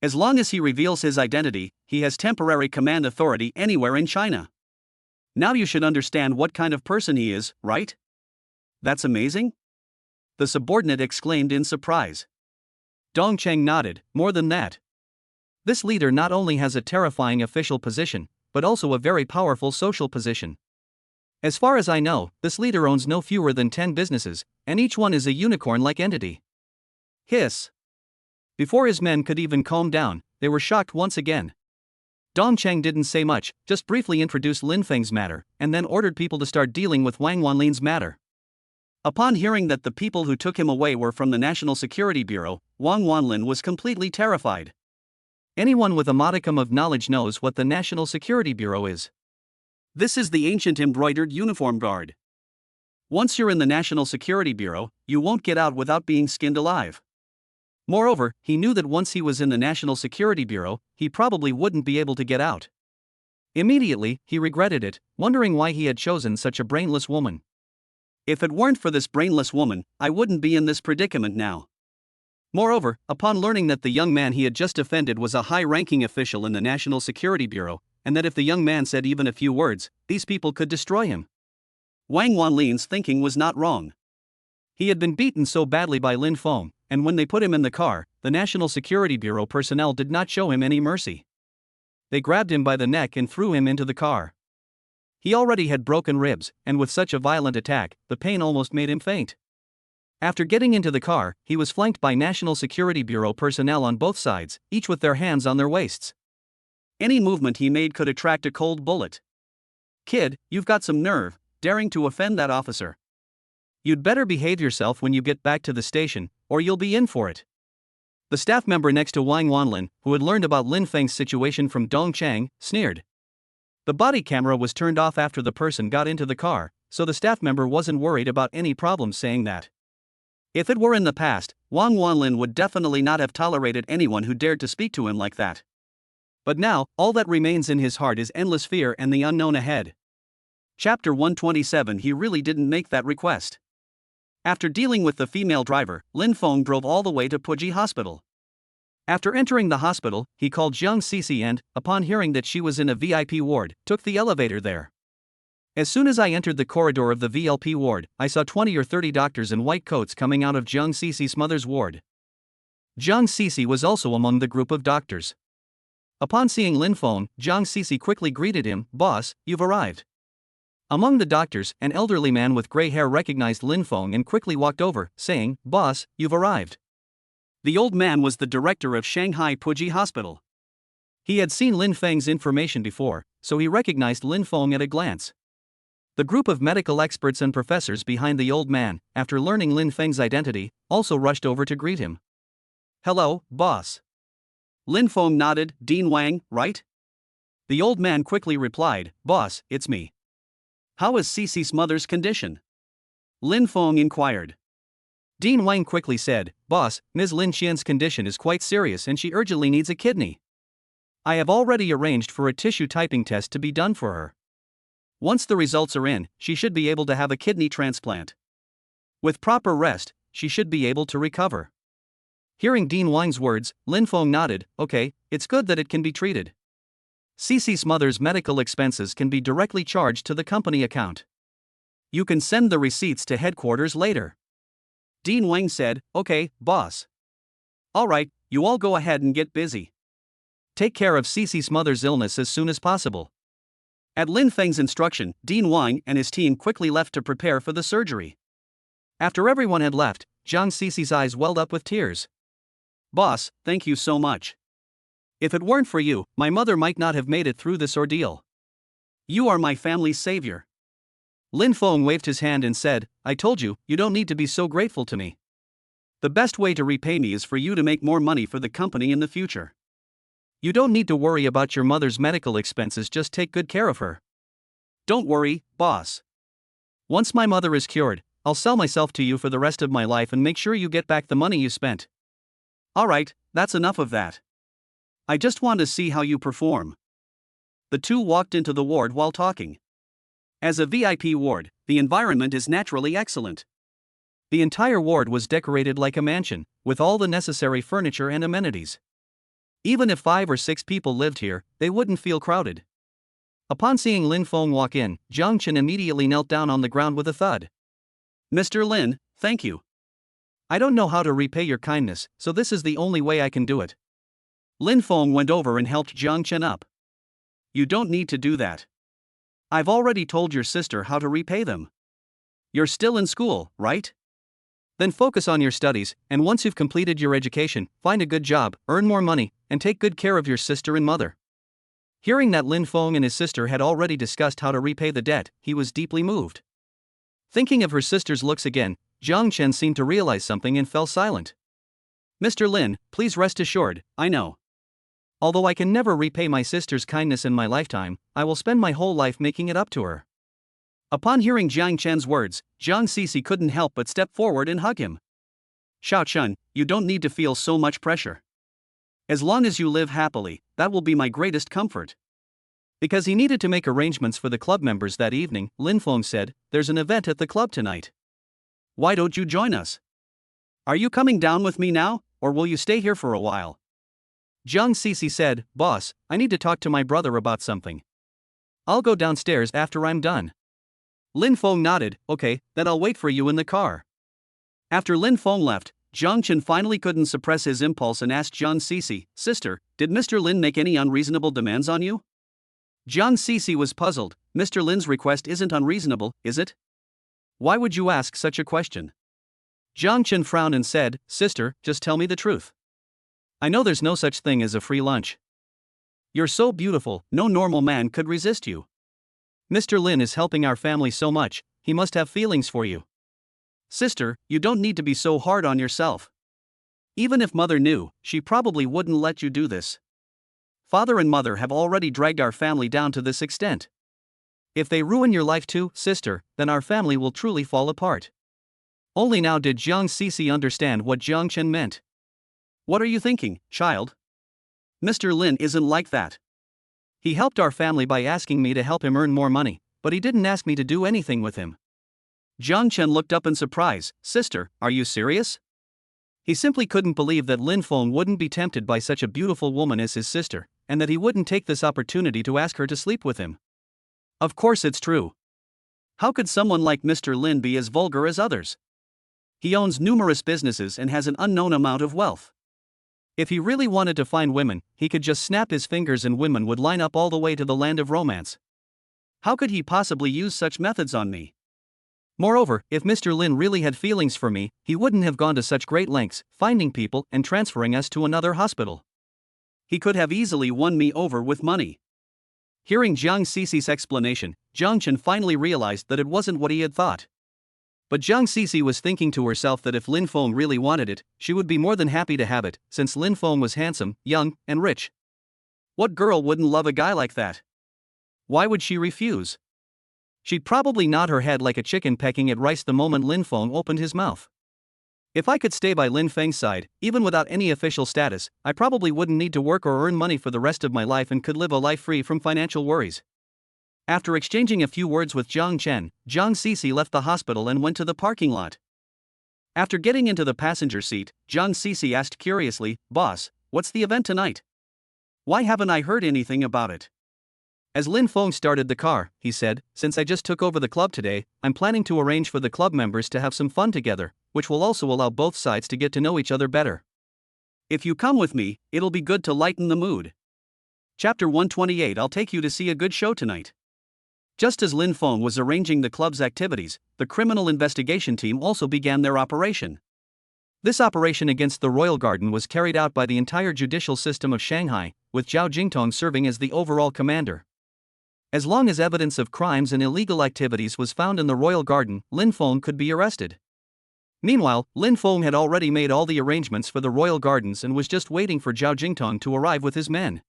As long as he reveals his identity, he has temporary command authority anywhere in China. Now you should understand what kind of person he is, right?" "That's amazing?" the subordinate exclaimed in surprise. Dong Chang nodded. "More than that. This leader not only has a terrifying official position, but also a very powerful social position. As far as I know, this leader owns no fewer than 10 businesses, and each one is a unicorn-like entity." Hiss. Before his men could even calm down, they were shocked once again. Dong Chang didn't say much, just briefly introduced Lin Feng's matter, and then ordered people to start dealing with Wang Wanlin's matter. Upon hearing that the people who took him away were from the National Security Bureau, Wang Wanlin was completely terrified. Anyone with a modicum of knowledge knows what the National Security Bureau is. This is the ancient embroidered uniform guard. Once you're in the National Security Bureau, you won't get out without being skinned alive. Moreover, he knew that once he was in the National Security Bureau, he probably wouldn't be able to get out. Immediately, he regretted it, wondering why he had chosen such a brainless woman. "If it weren't for this brainless woman, I wouldn't be in this predicament now." Moreover, upon learning that the young man he had just offended was a high-ranking official in the National Security Bureau, and that if the young man said even a few words, these people could destroy him, Wang Wanlin's thinking was not wrong. He had been beaten so badly by Lin Feng, and when they put him in the car, the National Security Bureau personnel did not show him any mercy. They grabbed him by the neck and threw him into the car. He already had broken ribs, and with such a violent attack, the pain almost made him faint. After getting into the car, he was flanked by National Security Bureau personnel on both sides, each with their hands on their waists. Any movement he made could attract a cold bullet. "Kid, you've got some nerve, daring to offend that officer. You'd better behave yourself when you get back to the station, or you'll be in for it." The staff member next to Wang Wanlin, who had learned about Lin Feng's situation from Dong Chang, sneered. The body camera was turned off after the person got into the car, so the staff member wasn't worried about any problems saying that. If it were in the past, Wang Wanlin would definitely not have tolerated anyone who dared to speak to him like that. But now, all that remains in his heart is endless fear and the unknown ahead. Chapter 127. He really didn't make that request. After dealing with the female driver, Lin Feng drove all the way to Puji Hospital. After entering the hospital, he called Jiang Sisi and, upon hearing that she was in a VIP ward, took the elevator there. As soon as I entered the corridor of the VLP ward, I saw 20 or 30 doctors in white coats coming out of Jiang Sisi's mother's ward. Jiang Sisi was also among the group of doctors. Upon seeing Lin Feng, Jiang Sisi quickly greeted him, "Boss, you've arrived." Among the doctors, an elderly man with gray hair recognized Lin Feng and quickly walked over, saying, "Boss, you've arrived." The old man was the director of Shanghai Puji Hospital. He had seen Lin Feng's information before, so he recognized Lin Feng at a glance. The group of medical experts and professors behind the old man, after learning Lin Feng's identity, also rushed over to greet him. "Hello, boss." Lin Feng nodded. "Dean Wang, right?" The old man quickly replied, "Boss, it's me." "How is Cece's mother's condition?" Lin Feng inquired. Dean Wang quickly said, "Boss, Ms. Lin Qian's condition is quite serious and she urgently needs a kidney. I have already arranged for a tissue typing test to be done for her. Once the results are in, she should be able to have a kidney transplant. With proper rest, she should be able to recover." Hearing Dean Wang's words, Lin Feng nodded. "Okay, it's good that it can be treated. Cece's mother's medical expenses can be directly charged to the company account. You can send the receipts to headquarters later." Dean Wang said, "Okay, boss." "Alright, you all go ahead and get busy. Take care of Cece's mother's illness as soon as possible." At Lin Feng's instruction, Dean Wang and his team quickly left to prepare for the surgery. After everyone had left, Zhang Cece's eyes welled up with tears. "Boss, thank you so much. If it weren't for you, my mother might not have made it through this ordeal. You are my family's savior." Lin Feng waved his hand and said, "I told you, you don't need to be so grateful to me. The best way to repay me is for you to make more money for the company in the future. You don't need to worry about your mother's medical expenses, just take good care of her." "Don't worry, boss. Once my mother is cured, I'll sell myself to you for the rest of my life and make sure you get back the money you spent." "Alright, that's enough of that. I just want to see how you perform." The two walked into the ward while talking. As a VIP ward, the environment is naturally excellent. The entire ward was decorated like a mansion, with all the necessary furniture and amenities. Even if 5 or 6 people lived here, they wouldn't feel crowded. Upon seeing Lin Feng walk in, Jiang Chen immediately knelt down on the ground with a thud. "Mr. Lin, thank you. I don't know how to repay your kindness, so this is the only way I can do it." Lin Feng went over and helped Jiang Chen up. "You don't need to do that. I've already told your sister how to repay them. You're still in school, right? Then focus on your studies, and once you've completed your education, find a good job, earn more money, and take good care of your sister and mother." Hearing that Lin Feng and his sister had already discussed how to repay the debt, he was deeply moved. Thinking of her sister's looks again, Jiang Chen seemed to realize something and fell silent. "Mr. Lin, please rest assured, I know. Although I can never repay my sister's kindness in my lifetime, I will spend my whole life making it up to her." Upon hearing Jiang Chen's words, Zhang Cece couldn't help but step forward and hug him. "Xiao Chun, you don't need to feel so much pressure. As long as you live happily, that will be my greatest comfort." Because he needed to make arrangements for the club members that evening, Lin Feng said, "There's an event at the club tonight. Why don't you join us? Are you coming down with me now, or will you stay here for a while?" Zhang Cece said, "Boss, I need to talk to my brother about something. I'll go downstairs after I'm done." Lin Feng nodded, "Okay, then I'll wait for you in the car." After Lin Feng left, Jiang Chen finally couldn't suppress his impulse and asked Zhang Cece, "Sister, did Mr. Lin make any unreasonable demands on you?" Zhang Cece was puzzled. "Mr. Lin's request isn't unreasonable, is it? Why would you ask such a question?" Jiang Chen frowned and said, "Sister, just tell me the truth. I know there's no such thing as a free lunch. You're so beautiful, no normal man could resist you. Mr. Lin is helping our family so much, he must have feelings for you. Sister, you don't need to be so hard on yourself. Even if mother knew, she probably wouldn't let you do this. Father and mother have already dragged our family down to this extent. If they ruin your life too, sister, then our family will truly fall apart." Only now did Zhang Cece understand what Jiang Chen meant. "What are you thinking, child? Mr. Lin isn't like that. He helped our family by asking me to help him earn more money, but he didn't ask me to do anything with him." Jiang Chen looked up in surprise. "Sister, are you serious?" He simply couldn't believe that Lin Feng wouldn't be tempted by such a beautiful woman as his sister, and that he wouldn't take this opportunity to ask her to sleep with him. Of course it's true. How could someone like Mr. Lin be as vulgar as others? He owns numerous businesses and has an unknown amount of wealth. If he really wanted to find women, he could just snap his fingers and women would line up all the way to the land of romance. How could he possibly use such methods on me? Moreover, if Mr. Lin really had feelings for me, he wouldn't have gone to such great lengths, finding people and transferring us to another hospital. He could have easily won me over with money. Hearing Jiang Cici's explanation, Jiang Chen finally realized that it wasn't what he had thought. But Jiang Cici was thinking to herself that if Lin Feng really wanted it, she would be more than happy to have it, since Lin Feng was handsome, young, and rich. What girl wouldn't love a guy like that? Why would she refuse? She'd probably nod her head like a chicken pecking at rice the moment Lin Feng opened his mouth. If I could stay by Lin Feng's side, even without any official status, I probably wouldn't need to work or earn money for the rest of my life and could live a life free from financial worries. After exchanging a few words with Jiang Chen, Jiang Cici left the hospital and went to the parking lot. After getting into the passenger seat, Jiang Cici asked curiously, "Boss, what's the event tonight? Why haven't I heard anything about it?" As Lin Feng started the car, he said, "Since I just took over the club today, I'm planning to arrange for the club members to have some fun together, which will also allow both sides to get to know each other better. If you come with me, it'll be good to lighten the mood." Chapter 128. I'll take you to see a good show tonight. Just as Lin Feng was arranging the club's activities, the criminal investigation team also began their operation. This operation against the Royal Garden was carried out by the entire judicial system of Shanghai, with Zhao Jingtong serving as the overall commander. As long as evidence of crimes and illegal activities was found in the Royal Garden, Lin Feng could be arrested. Meanwhile, Lin Feng had already made all the arrangements for the Royal Gardens and was just waiting for Zhao Jingtong to arrive with his men.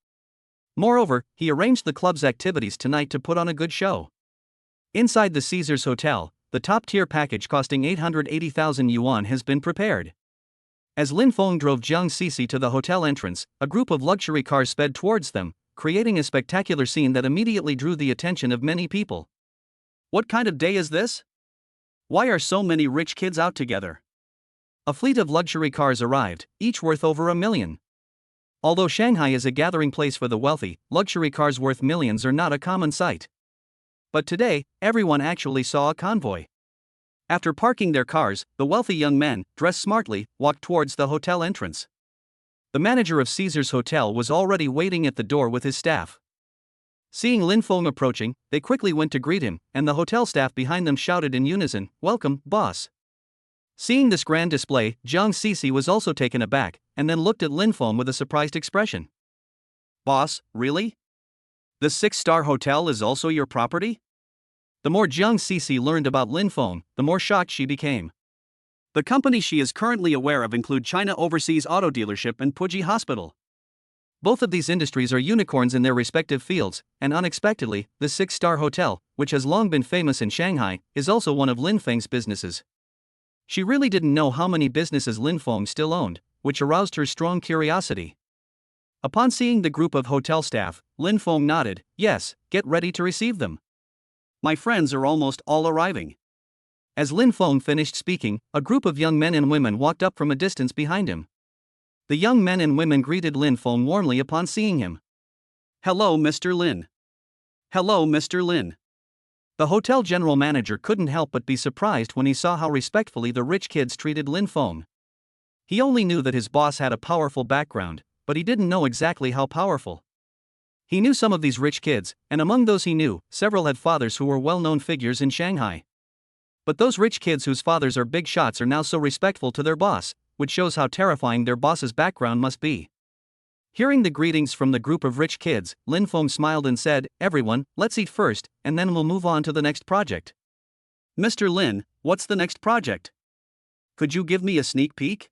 Moreover, he arranged the club's activities tonight to put on a good show. Inside the Caesars Hotel, the top-tier package costing 880,000 yuan has been prepared. As Lin Feng drove Jiang Cici to the hotel entrance, a group of luxury cars sped towards them, creating a spectacular scene that immediately drew the attention of many people. What kind of day is this? Why are so many rich kids out together? A fleet of luxury cars arrived, each worth over $1 million. Although Shanghai is a gathering place for the wealthy, luxury cars worth millions are not a common sight. But today, everyone actually saw a convoy. After parking their cars, the wealthy young men, dressed smartly, walked towards the hotel entrance. The manager of Caesars Hotel was already waiting at the door with his staff. Seeing Lin Feng approaching, they quickly went to greet him, and the hotel staff behind them shouted in unison, "Welcome, boss." Seeing this grand display, Jiang Cici was also taken aback, and then looked at Lin Feng with a surprised expression. "Boss, really? The 6-star hotel is also your property?" The more Jiang Cici learned about Lin Feng, the more shocked she became. The companies she is currently aware of include China Overseas Auto Dealership and Puji Hospital. Both of these industries are unicorns in their respective fields, and unexpectedly, the 6-star hotel, which has long been famous in Shanghai, is also one of Lin Feng's businesses. She really didn't know how many businesses Lin Feng still owned, which aroused her strong curiosity. Upon seeing the group of hotel staff, Lin Feng nodded, "Yes, get ready to receive them. My friends are almost all arriving." As Lin Feng finished speaking, a group of young men and women walked up from a distance behind him. The young men and women greeted Lin Feng warmly upon seeing him. "Hello, Mr. Lin. Hello, Mr. Lin." The hotel general manager couldn't help but be surprised when he saw how respectfully the rich kids treated Lin Feng. He only knew that his boss had a powerful background, but he didn't know exactly how powerful. He knew some of these rich kids, and among those he knew, several had fathers who were well-known figures in Shanghai. But those rich kids whose fathers are big shots are now so respectful to their boss, which shows how terrifying their boss's background must be. Hearing the greetings from the group of rich kids, Lin Feng smiled and said, "Everyone, let's eat first, and then we'll move on to the next project." "Mr. Lin, what's the next project? Could you give me a sneak peek?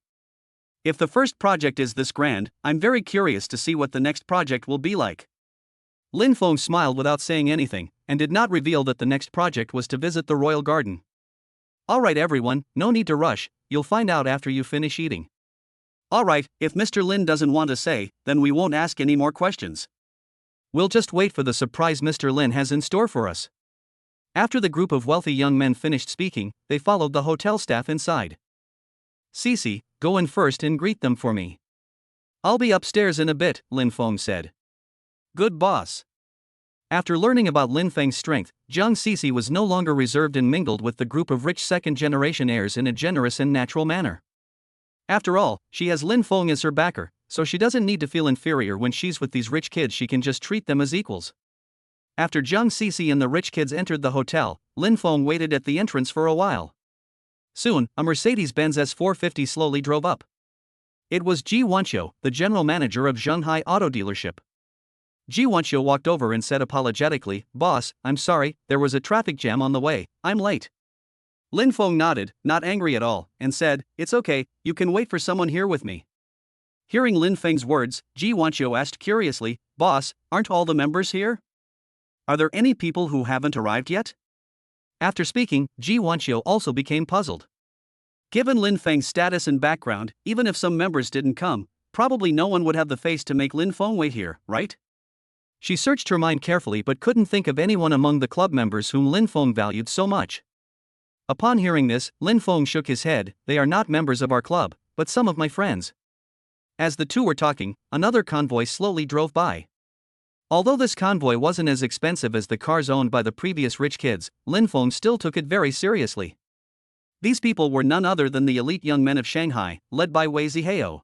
If the first project is this grand, I'm very curious to see what the next project will be like." Lin Feng smiled without saying anything, and did not reveal that the next project was to visit the Royal Garden. "Alright everyone, no need to rush, you'll find out after you finish eating." "Alright, if Mr. Lin doesn't want to say, then we won't ask any more questions. We'll just wait for the surprise Mr. Lin has in store for us." After the group of wealthy young men finished speaking, they followed the hotel staff inside. "Cici, go in first and greet them for me." "I'll be upstairs in a bit," Lin Feng said. "Good boss." After learning about Lin Feng's strength, Jiang Cici was no longer reserved and mingled with the group of rich second-generation heirs in a generous and natural manner. After all, she has Lin Feng as her backer, so she doesn't need to feel inferior when she's with these rich kids. She can just treat them as equals. After Zhang Cece and the rich kids entered the hotel, Lin Feng waited at the entrance for a while. Soon, a Mercedes-Benz S450 slowly drove up. It was Ji Wanqiu, the general manager of Shanghai Auto Dealership. Ji Wanqiu walked over and said apologetically, "Boss, I'm sorry, there was a traffic jam on the way, I'm late." Lin Feng nodded, not angry at all, and said, "It's okay, you can wait for someone here with me." Hearing Lin Feng's words, Ji Wanqiu asked curiously, "Boss, aren't all the members here? Are there any people who haven't arrived yet?" After speaking, Ji Wanqiu also became puzzled. Given Lin Feng's status and background, even if some members didn't come, probably no one would have the face to make Lin Feng wait here, right? She searched her mind carefully but couldn't think of anyone among the club members whom Lin Feng valued so much. Upon hearing this, Lin Feng shook his head. "They are not members of our club, but some of my friends." As the two were talking, another convoy slowly drove by. Although this convoy wasn't as expensive as the cars owned by the previous rich kids, Lin Feng still took it very seriously. These people were none other than the elite young men of Shanghai, led by Wei Zihao.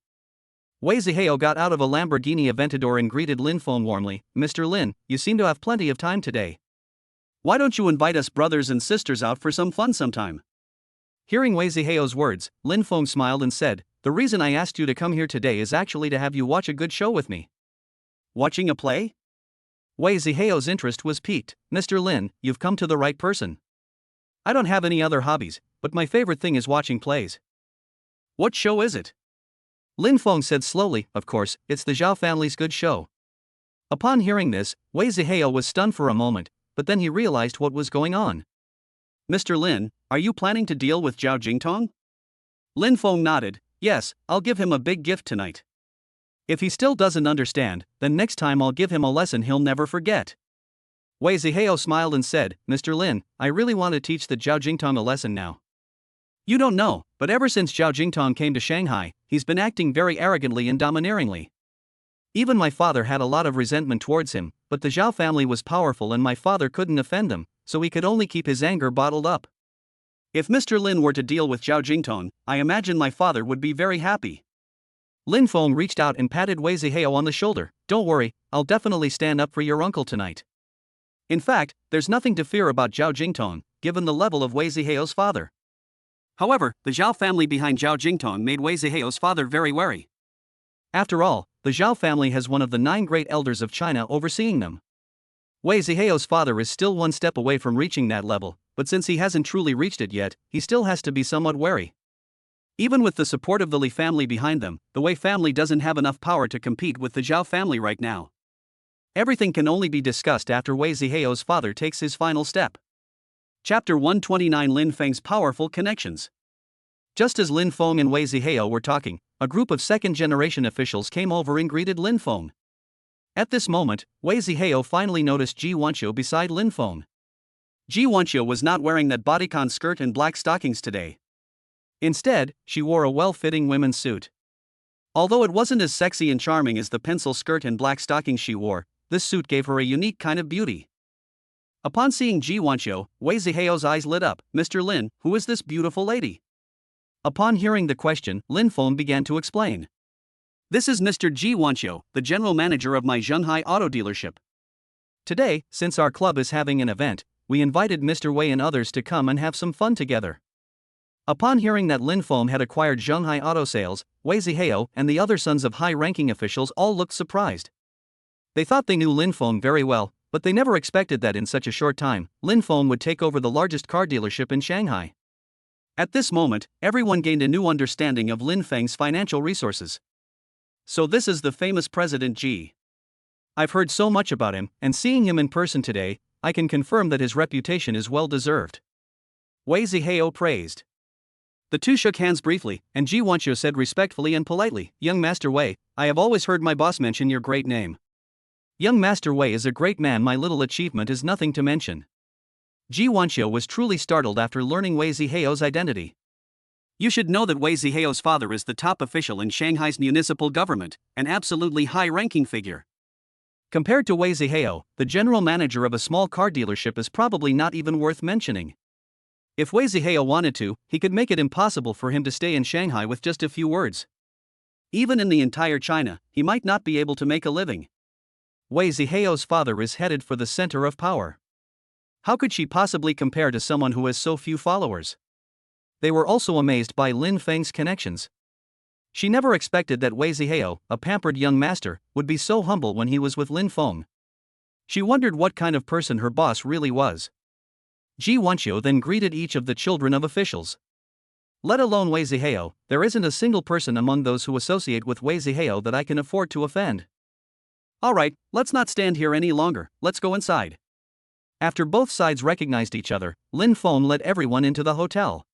Wei Zihao got out of a Lamborghini Aventador and greeted Lin Feng warmly. "Mr. Lin, you seem to have plenty of time today. Why don't you invite us brothers and sisters out for some fun sometime?" Hearing Wei Zihao's words, Lin Feng smiled and said, "The reason I asked you to come here today is actually to have you watch a good show with me." "Watching a play?" Wei Zihao's interest was piqued. "Mr. Lin, you've come to the right person. I don't have any other hobbies, but my favorite thing is watching plays." "What show is it?" Lin Feng said slowly, "Of course, it's the Zhao family's good show." Upon hearing this, Wei Zihao was stunned for a moment, but then he realized what was going on. "Mr. Lin, are you planning to deal with Zhao Jingtong?" Lin Feng nodded. "Yes, I'll give him a big gift tonight. If he still doesn't understand, then next time I'll give him a lesson he'll never forget." Wei Zihao smiled and said, "Mr. Lin, I really want to teach the Zhao Jingtong a lesson now. You don't know, but ever since Zhao Jingtong came to Shanghai, he's been acting very arrogantly and domineeringly. Even my father had a lot of resentment towards him, but the Zhao family was powerful and my father couldn't offend them, so he could only keep his anger bottled up. If Mr. Lin were to deal with Zhao Jingtong, I imagine my father would be very happy." Lin Feng reached out and patted Wei Zihao on the shoulder. "Don't worry, I'll definitely stand up for your uncle tonight. In fact, there's nothing to fear about Zhao Jingtong, given the level of Wei Zihao's father." However, the Zhao family behind Zhao Jingtong made Wei Zihao's father very wary. After all, the Zhao family has one of the 9 great elders of China overseeing them. Wei Zihao's father is still one step away from reaching that level, but since he hasn't truly reached it yet, he still has to be somewhat wary. Even with the support of the Li family behind them, the Wei family doesn't have enough power to compete with the Zhao family right now. Everything can only be discussed after Wei Zihao's father takes his final step. Chapter 129: Lin Feng's powerful connections. Just as Lin Feng and Wei Zihao were talking, a group of second-generation officials came over and greeted Lin Feng. At this moment, Wei Zihao finally noticed Ji Wanqiu beside Lin Feng. Ji Wanqiu was not wearing that bodycon skirt and black stockings today. Instead, she wore a well-fitting women's suit. Although it wasn't as sexy and charming as the pencil skirt and black stockings she wore, this suit gave her a unique kind of beauty. Upon seeing Ji Wanqiu, Wei Zihao's eyes lit up. "Mr. Lin, who is this beautiful lady?" Upon hearing the question, Lin Feng began to explain. "This is Mr. Ji Wanqiu, the general manager of my Shanghai auto dealership. Today, since our club is having an event, we invited Mr. Wei and others to come and have some fun together." Upon hearing that Lin Feng had acquired Shanghai Auto Sales, Wei Zihao and the other sons of high-ranking officials all looked surprised. They thought they knew Lin Feng very well, but they never expected that in such a short time, Lin Feng would take over the largest car dealership in Shanghai. At this moment, everyone gained a new understanding of Lin Feng's financial resources. "So this is the famous President Ji. I've heard so much about him, and seeing him in person today, I can confirm that his reputation is well deserved," Wei Zihao praised. The two shook hands briefly, and Ji Wanqiu said respectfully and politely, "Young Master Wei, I have always heard my boss mention your great name. Young Master Wei is a great man, my little achievement is nothing to mention." Ji Wanqiu was truly startled after learning Wei Zihao's identity. You should know that Wei Zihao's father is the top official in Shanghai's municipal government, an absolutely high-ranking figure. Compared to Wei Zihao, the general manager of a small car dealership is probably not even worth mentioning. If Wei Zihao wanted to, he could make it impossible for him to stay in Shanghai with just a few words. Even in the entire China, he might not be able to make a living. Wei Ziheo's father is headed for the center of power. How could she possibly compare to someone who has so few followers? They were also amazed by Lin Feng's connections. She never expected that Wei Ziheo, a pampered young master, would be so humble when he was with Lin Feng. She wondered what kind of person her boss really was. Ji Wanqiu then greeted each of the children of officials. Let alone Wei Ziheo, there isn't a single person among those who associate with Wei Ziheo that I can afford to offend. Alright, let's not stand here any longer, let's go inside. After both sides recognized each other, Lin Feng led everyone into the hotel.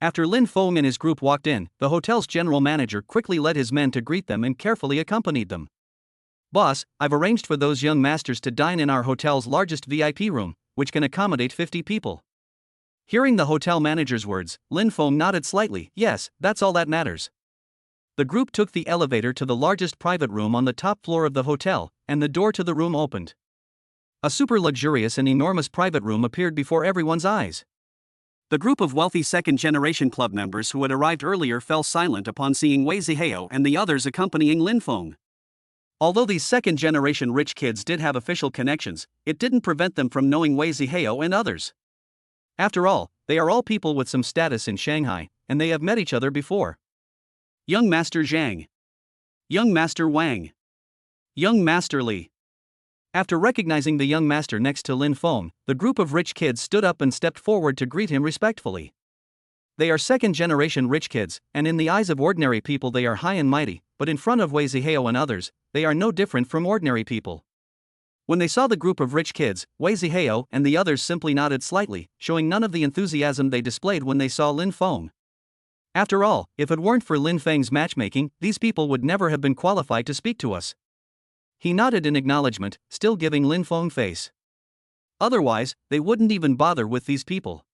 After Lin Feng and his group walked in, the hotel's general manager quickly led his men to greet them and carefully accompanied them. Boss, I've arranged for those young masters to dine in our hotel's largest VIP room, which can accommodate 50 people. Hearing the hotel manager's words, Lin Feng nodded slightly. Yes, that's all that matters. The group took the elevator to the largest private room on the top floor of the hotel, and the door to the room opened. A super luxurious and enormous private room appeared before everyone's eyes. The group of wealthy second-generation club members who had arrived earlier fell silent upon seeing Wei Ziheo and the others accompanying Lin Feng. Although these second-generation rich kids did have official connections, it didn't prevent them from knowing Wei Ziheo and others. After all, they are all people with some status in Shanghai, and they have met each other before. Young Master Zhang. Young Master Wang. Young Master Li. After recognizing the young master next to Lin Feng, the group of rich kids stood up and stepped forward to greet him respectfully. They are second-generation rich kids, and in the eyes of ordinary people they are high and mighty, but in front of Wei Ziheo and others, they are no different from ordinary people. When they saw the group of rich kids, Wei Ziheo and the others simply nodded slightly, showing none of the enthusiasm they displayed when they saw Lin Feng. After all, if it weren't for Lin Feng's matchmaking, these people would never have been qualified to speak to us. He nodded in acknowledgement, still giving Lin Feng face. Otherwise, they wouldn't even bother with these people.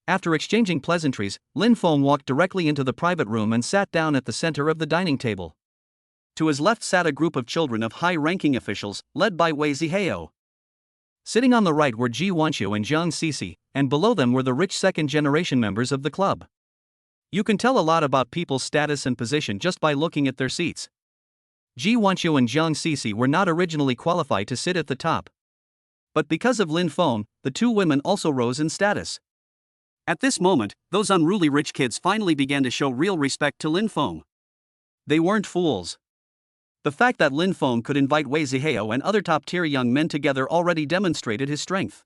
After exchanging pleasantries, Lin Feng walked directly into the private room and sat down at the center of the dining table. To his left sat a group of children of high-ranking officials, led by Wei Ziheo. Sitting on the right were Ji Wanqiu and Jiang Sisi, and below them were the rich second-generation members of the club. You can tell a lot about people's status and position just by looking at their seats. Ji Wanqiu and Jiang Sisi were not originally qualified to sit at the top. But because of Lin Feng, the two women also rose in status. At this moment, those unruly rich kids finally began to show real respect to Lin Feng. They weren't fools. The fact that Lin Feng could invite Wei Ziheo and other top-tier young men together already demonstrated his strength.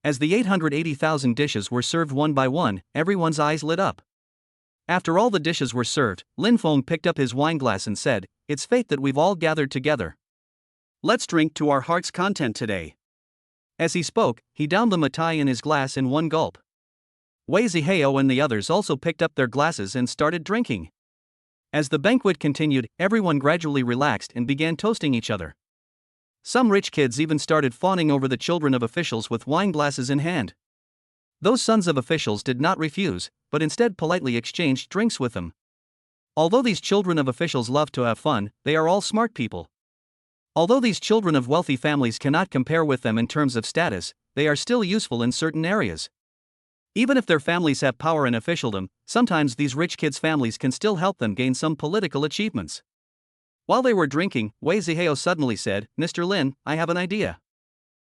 As the 880,000 dishes were served one by one, everyone's eyes lit up. After all the dishes were served, Lin Feng picked up his wineglass and said, "It's fate that we've all gathered together. Let's drink to our heart's content today." As he spoke, he downed the matai in his glass in one gulp. Wei Ziheo and the others also picked up their glasses and started drinking. As the banquet continued, everyone gradually relaxed and began toasting each other. Some rich kids even started fawning over the children of officials with wine glasses in hand. Those sons of officials did not refuse, but instead politely exchanged drinks with them. Although these children of officials love to have fun, they are all smart people. Although these children of wealthy families cannot compare with them in terms of status, they are still useful in certain areas. Even if their families have power and officialdom, sometimes these rich kids' families can still help them gain some political achievements. While they were drinking, Wei Ziheo suddenly said, "Mr. Lin, I have an idea."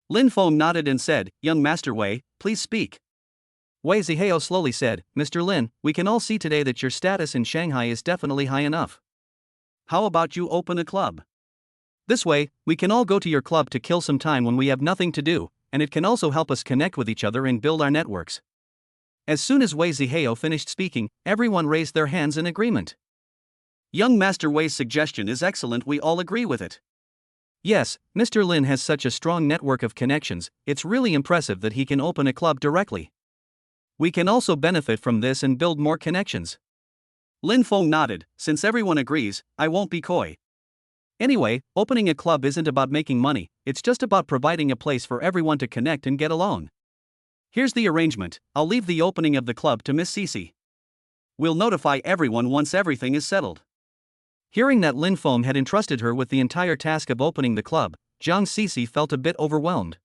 Lin Feng nodded and said, "Young Master Wei, please speak." Wei Ziheo slowly said, "Mr. Lin, we can all see today that your status in Shanghai is definitely high enough. How about you open a club? This way, we can all go to your club to kill some time when we have nothing to do, and it can also help us connect with each other and build our networks." As soon as Wei Ziheo finished speaking, everyone raised their hands in agreement. Young Master Wei's suggestion is excellent, we all agree with it. Yes, Mr. Lin has such a strong network of connections, it's really impressive that he can open a club directly. We can also benefit from this and build more connections. Lin Feng nodded, since everyone agrees, I won't be coy. Anyway, opening a club isn't about making money, it's just about providing a place for everyone to connect and get along. Here's the arrangement, I'll leave the opening of the club to Miss Sisi. We'll notify everyone once everything is settled. Hearing that Lin Feng had entrusted her with the entire task of opening the club, Jiang Sisi felt a bit overwhelmed.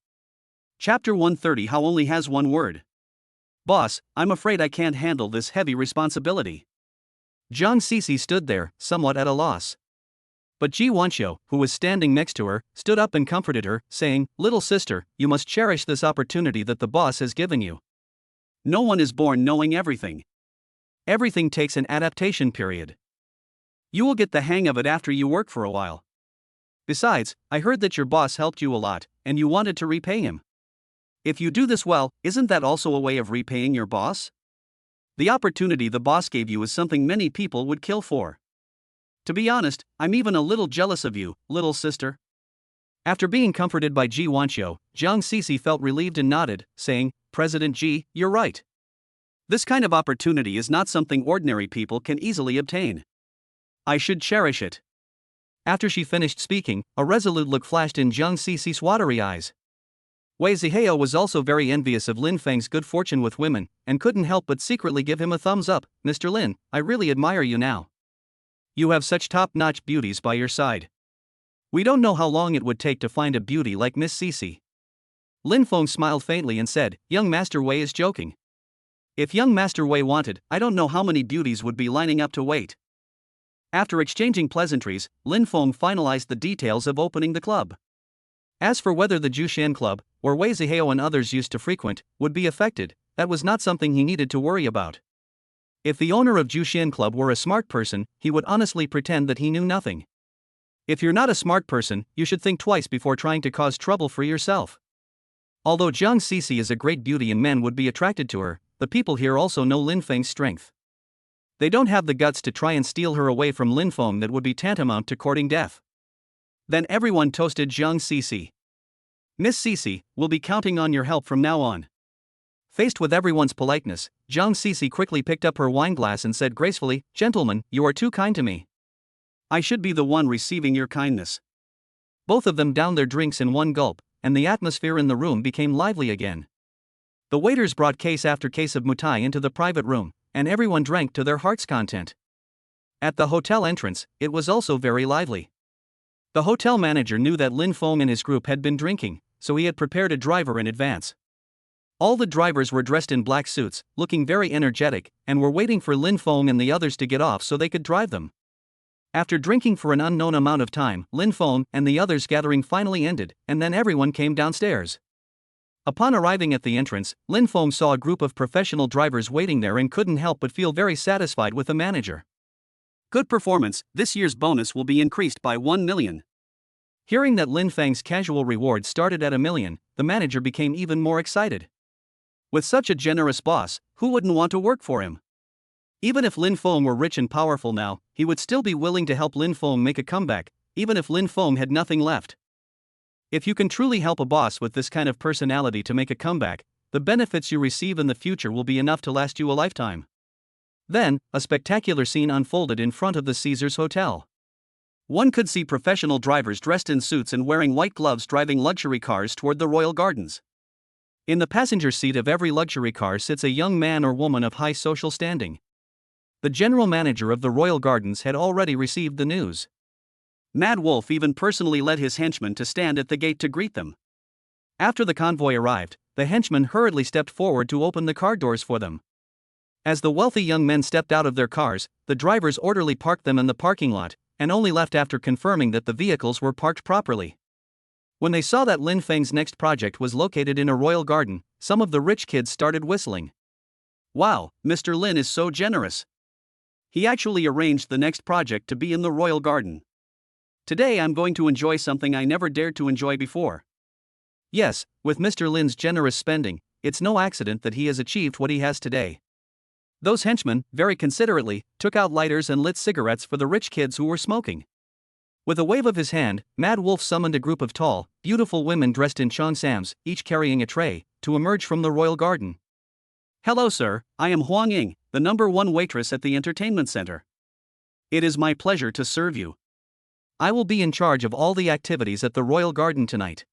Chapter 130 How only has one word. Boss, I'm afraid I can't handle this heavy responsibility. Jiang Sisi stood there, somewhat at a loss. But Ji Wanxiu, who was standing next to her, stood up and comforted her, saying, "Little sister, you must cherish this opportunity that the boss has given you. No one is born knowing everything. Everything takes an adaptation period. You will get the hang of it after you work for a while. Besides, I heard that your boss helped you a lot, and you wanted to repay him. If you do this well, isn't that also a way of repaying your boss? The opportunity the boss gave you is something many people would kill for. To be honest, I'm even a little jealous of you, little sister." After being comforted by Ji Wanxiu, Jiang Sisi felt relieved and nodded, saying, "President Ji, you're right. This kind of opportunity is not something ordinary people can easily obtain. I should cherish it." After she finished speaking, a resolute look flashed in Jiang Sisi's watery eyes. Wei Zihao was also very envious of Lin Feng's good fortune with women, and couldn't help but secretly give him a thumbs up. "Mr. Lin, I really admire you now. You have such top-notch beauties by your side. We don't know how long it would take to find a beauty like Miss Sisi." Lin Feng smiled faintly and said, "Young Master Wei is joking. If young Master Wei wanted, I don't know how many beauties would be lining up to wait." After exchanging pleasantries, Lin Feng finalized the details of opening the club. As for whether the Jushan Club, where Wei Zihao and others used to frequent, would be affected, that was not something he needed to worry about. If the owner of Jushan Club were a smart person, he would honestly pretend that he knew nothing. If you're not a smart person, you should think twice before trying to cause trouble for yourself. Although Jiang Sisi is a great beauty and men would be attracted to her, the people here also know Lin Feng's strength. They don't have the guts to try and steal her away from Lin Feng. That would be tantamount to courting death. Then everyone toasted Jiang Sisi. "Miss Sisi, we'll be counting on your help from now on." Faced with everyone's politeness, Jiang Sisi quickly picked up her wineglass and said gracefully, "Gentlemen, you are too kind to me. I should be the one receiving your kindness." Both of them downed their drinks in one gulp, and the atmosphere in the room became lively again. The waiters brought case after case of mutai into the private room, and everyone drank to their heart's content. At the hotel entrance, it was also very lively. The hotel manager knew that Lin Feng and his group had been drinking, so he had prepared a driver in advance. All the drivers were dressed in black suits, looking very energetic, and were waiting for Lin Feng and the others to get off so they could drive them. After drinking for an unknown amount of time, Lin Feng and the others' gathering finally ended, and then everyone came downstairs. Upon arriving at the entrance, Lin Feng saw a group of professional drivers waiting there and couldn't help but feel very satisfied with the manager. "Good performance, this year's bonus will be increased by 1 million. Hearing that Lin Feng's casual reward started at 1 million, the manager became even more excited. With such a generous boss, who wouldn't want to work for him? Even if Lin Feng were rich and powerful now, he would still be willing to help Lin Feng make a comeback, even if Lin Feng had nothing left. If you can truly help a boss with this kind of personality to make a comeback, the benefits you receive in the future will be enough to last you a lifetime." Then, a spectacular scene unfolded in front of the Caesars Hotel. One could see professional drivers dressed in suits and wearing white gloves driving luxury cars toward the royal gardens. In the passenger seat of every luxury car sits a young man or woman of high social standing. The general manager of the royal gardens had already received the news. Mad Wolf even personally led his henchmen to stand at the gate to greet them. After the convoy arrived, the henchmen hurriedly stepped forward to open the car doors for them. As the wealthy young men stepped out of their cars, the drivers orderly parked them in the parking lot, and only left after confirming that the vehicles were parked properly. When they saw that Lin Feng's next project was located in a royal garden, some of the rich kids started whistling. "Wow, Mr. Lin is so generous. He actually arranged the next project to be in the royal garden. Today I'm going to enjoy something I never dared to enjoy before." Yes, with Mr. Lin's generous spending, it's no accident that he has achieved what he has today. Those henchmen, very considerately, took out lighters and lit cigarettes for the rich kids who were smoking. With a wave of his hand, Mad Wolf summoned a group of tall, beautiful women dressed in cheongsams, each carrying a tray, to emerge from the royal garden. "Hello sir, I am Huang Ying, the #1 waitress at the entertainment center. It is my pleasure to serve you. I will be in charge of all the activities at the royal garden tonight."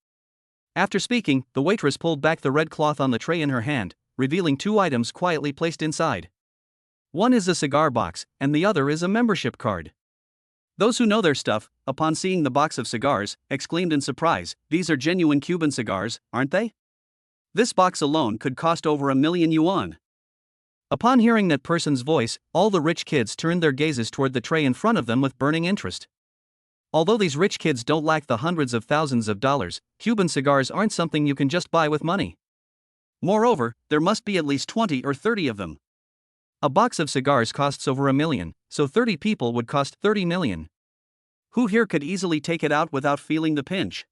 After speaking, the waitress pulled back the red cloth on the tray in her hand, revealing 2 items quietly placed inside. One is a cigar box, and the other is a membership card. Those who know their stuff, upon seeing the box of cigars, exclaimed in surprise, "These are genuine Cuban cigars, aren't they? This box alone could cost over 1 million yuan." Upon hearing that person's voice, all the rich kids turned their gazes toward the tray in front of them with burning interest. Although these rich kids don't lack the hundreds of thousands of dollars, Cuban cigars aren't something you can just buy with money. Moreover, there must be at least 20 or 30 of them. A box of cigars costs over $1 million, so 30 people would cost $30 million. Who here could easily take it out without feeling the pinch?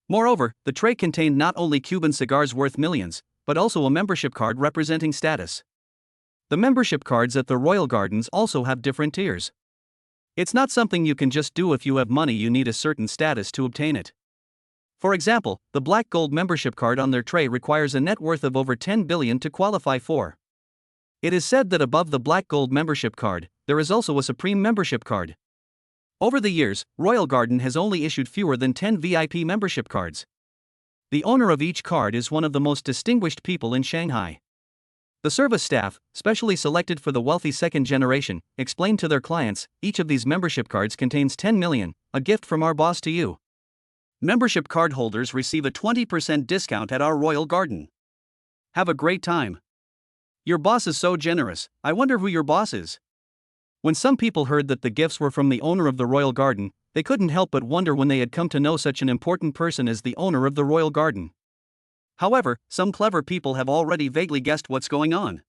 Moreover, the tray contained not only Cuban cigars worth millions, but also a membership card representing status. The membership cards at the Royal Gardens also have different tiers. It's not something you can just do if you have money, you need a certain status to obtain it. For example, the Black Gold membership card on their tray requires a net worth of over $10 billion to qualify for. It is said that above the Black Gold membership card, there is also a Supreme membership card. Over the years, Royal Garden has only issued fewer than 10 VIP membership cards. The owner of each card is one of the most distinguished people in Shanghai. The service staff, specially selected for the wealthy second generation, explained to their clients, each of these membership cards contains 10 million, a gift from our boss to you. Membership card holders receive a 20% discount at our Royal Garden. Have a great time. Your boss is so generous, I wonder who your boss is. When some people heard that the gifts were from the owner of the Royal Garden, they couldn't help but wonder when they had come to know such an important person as the owner of the Royal Garden. However, some clever people have already vaguely guessed what's going on.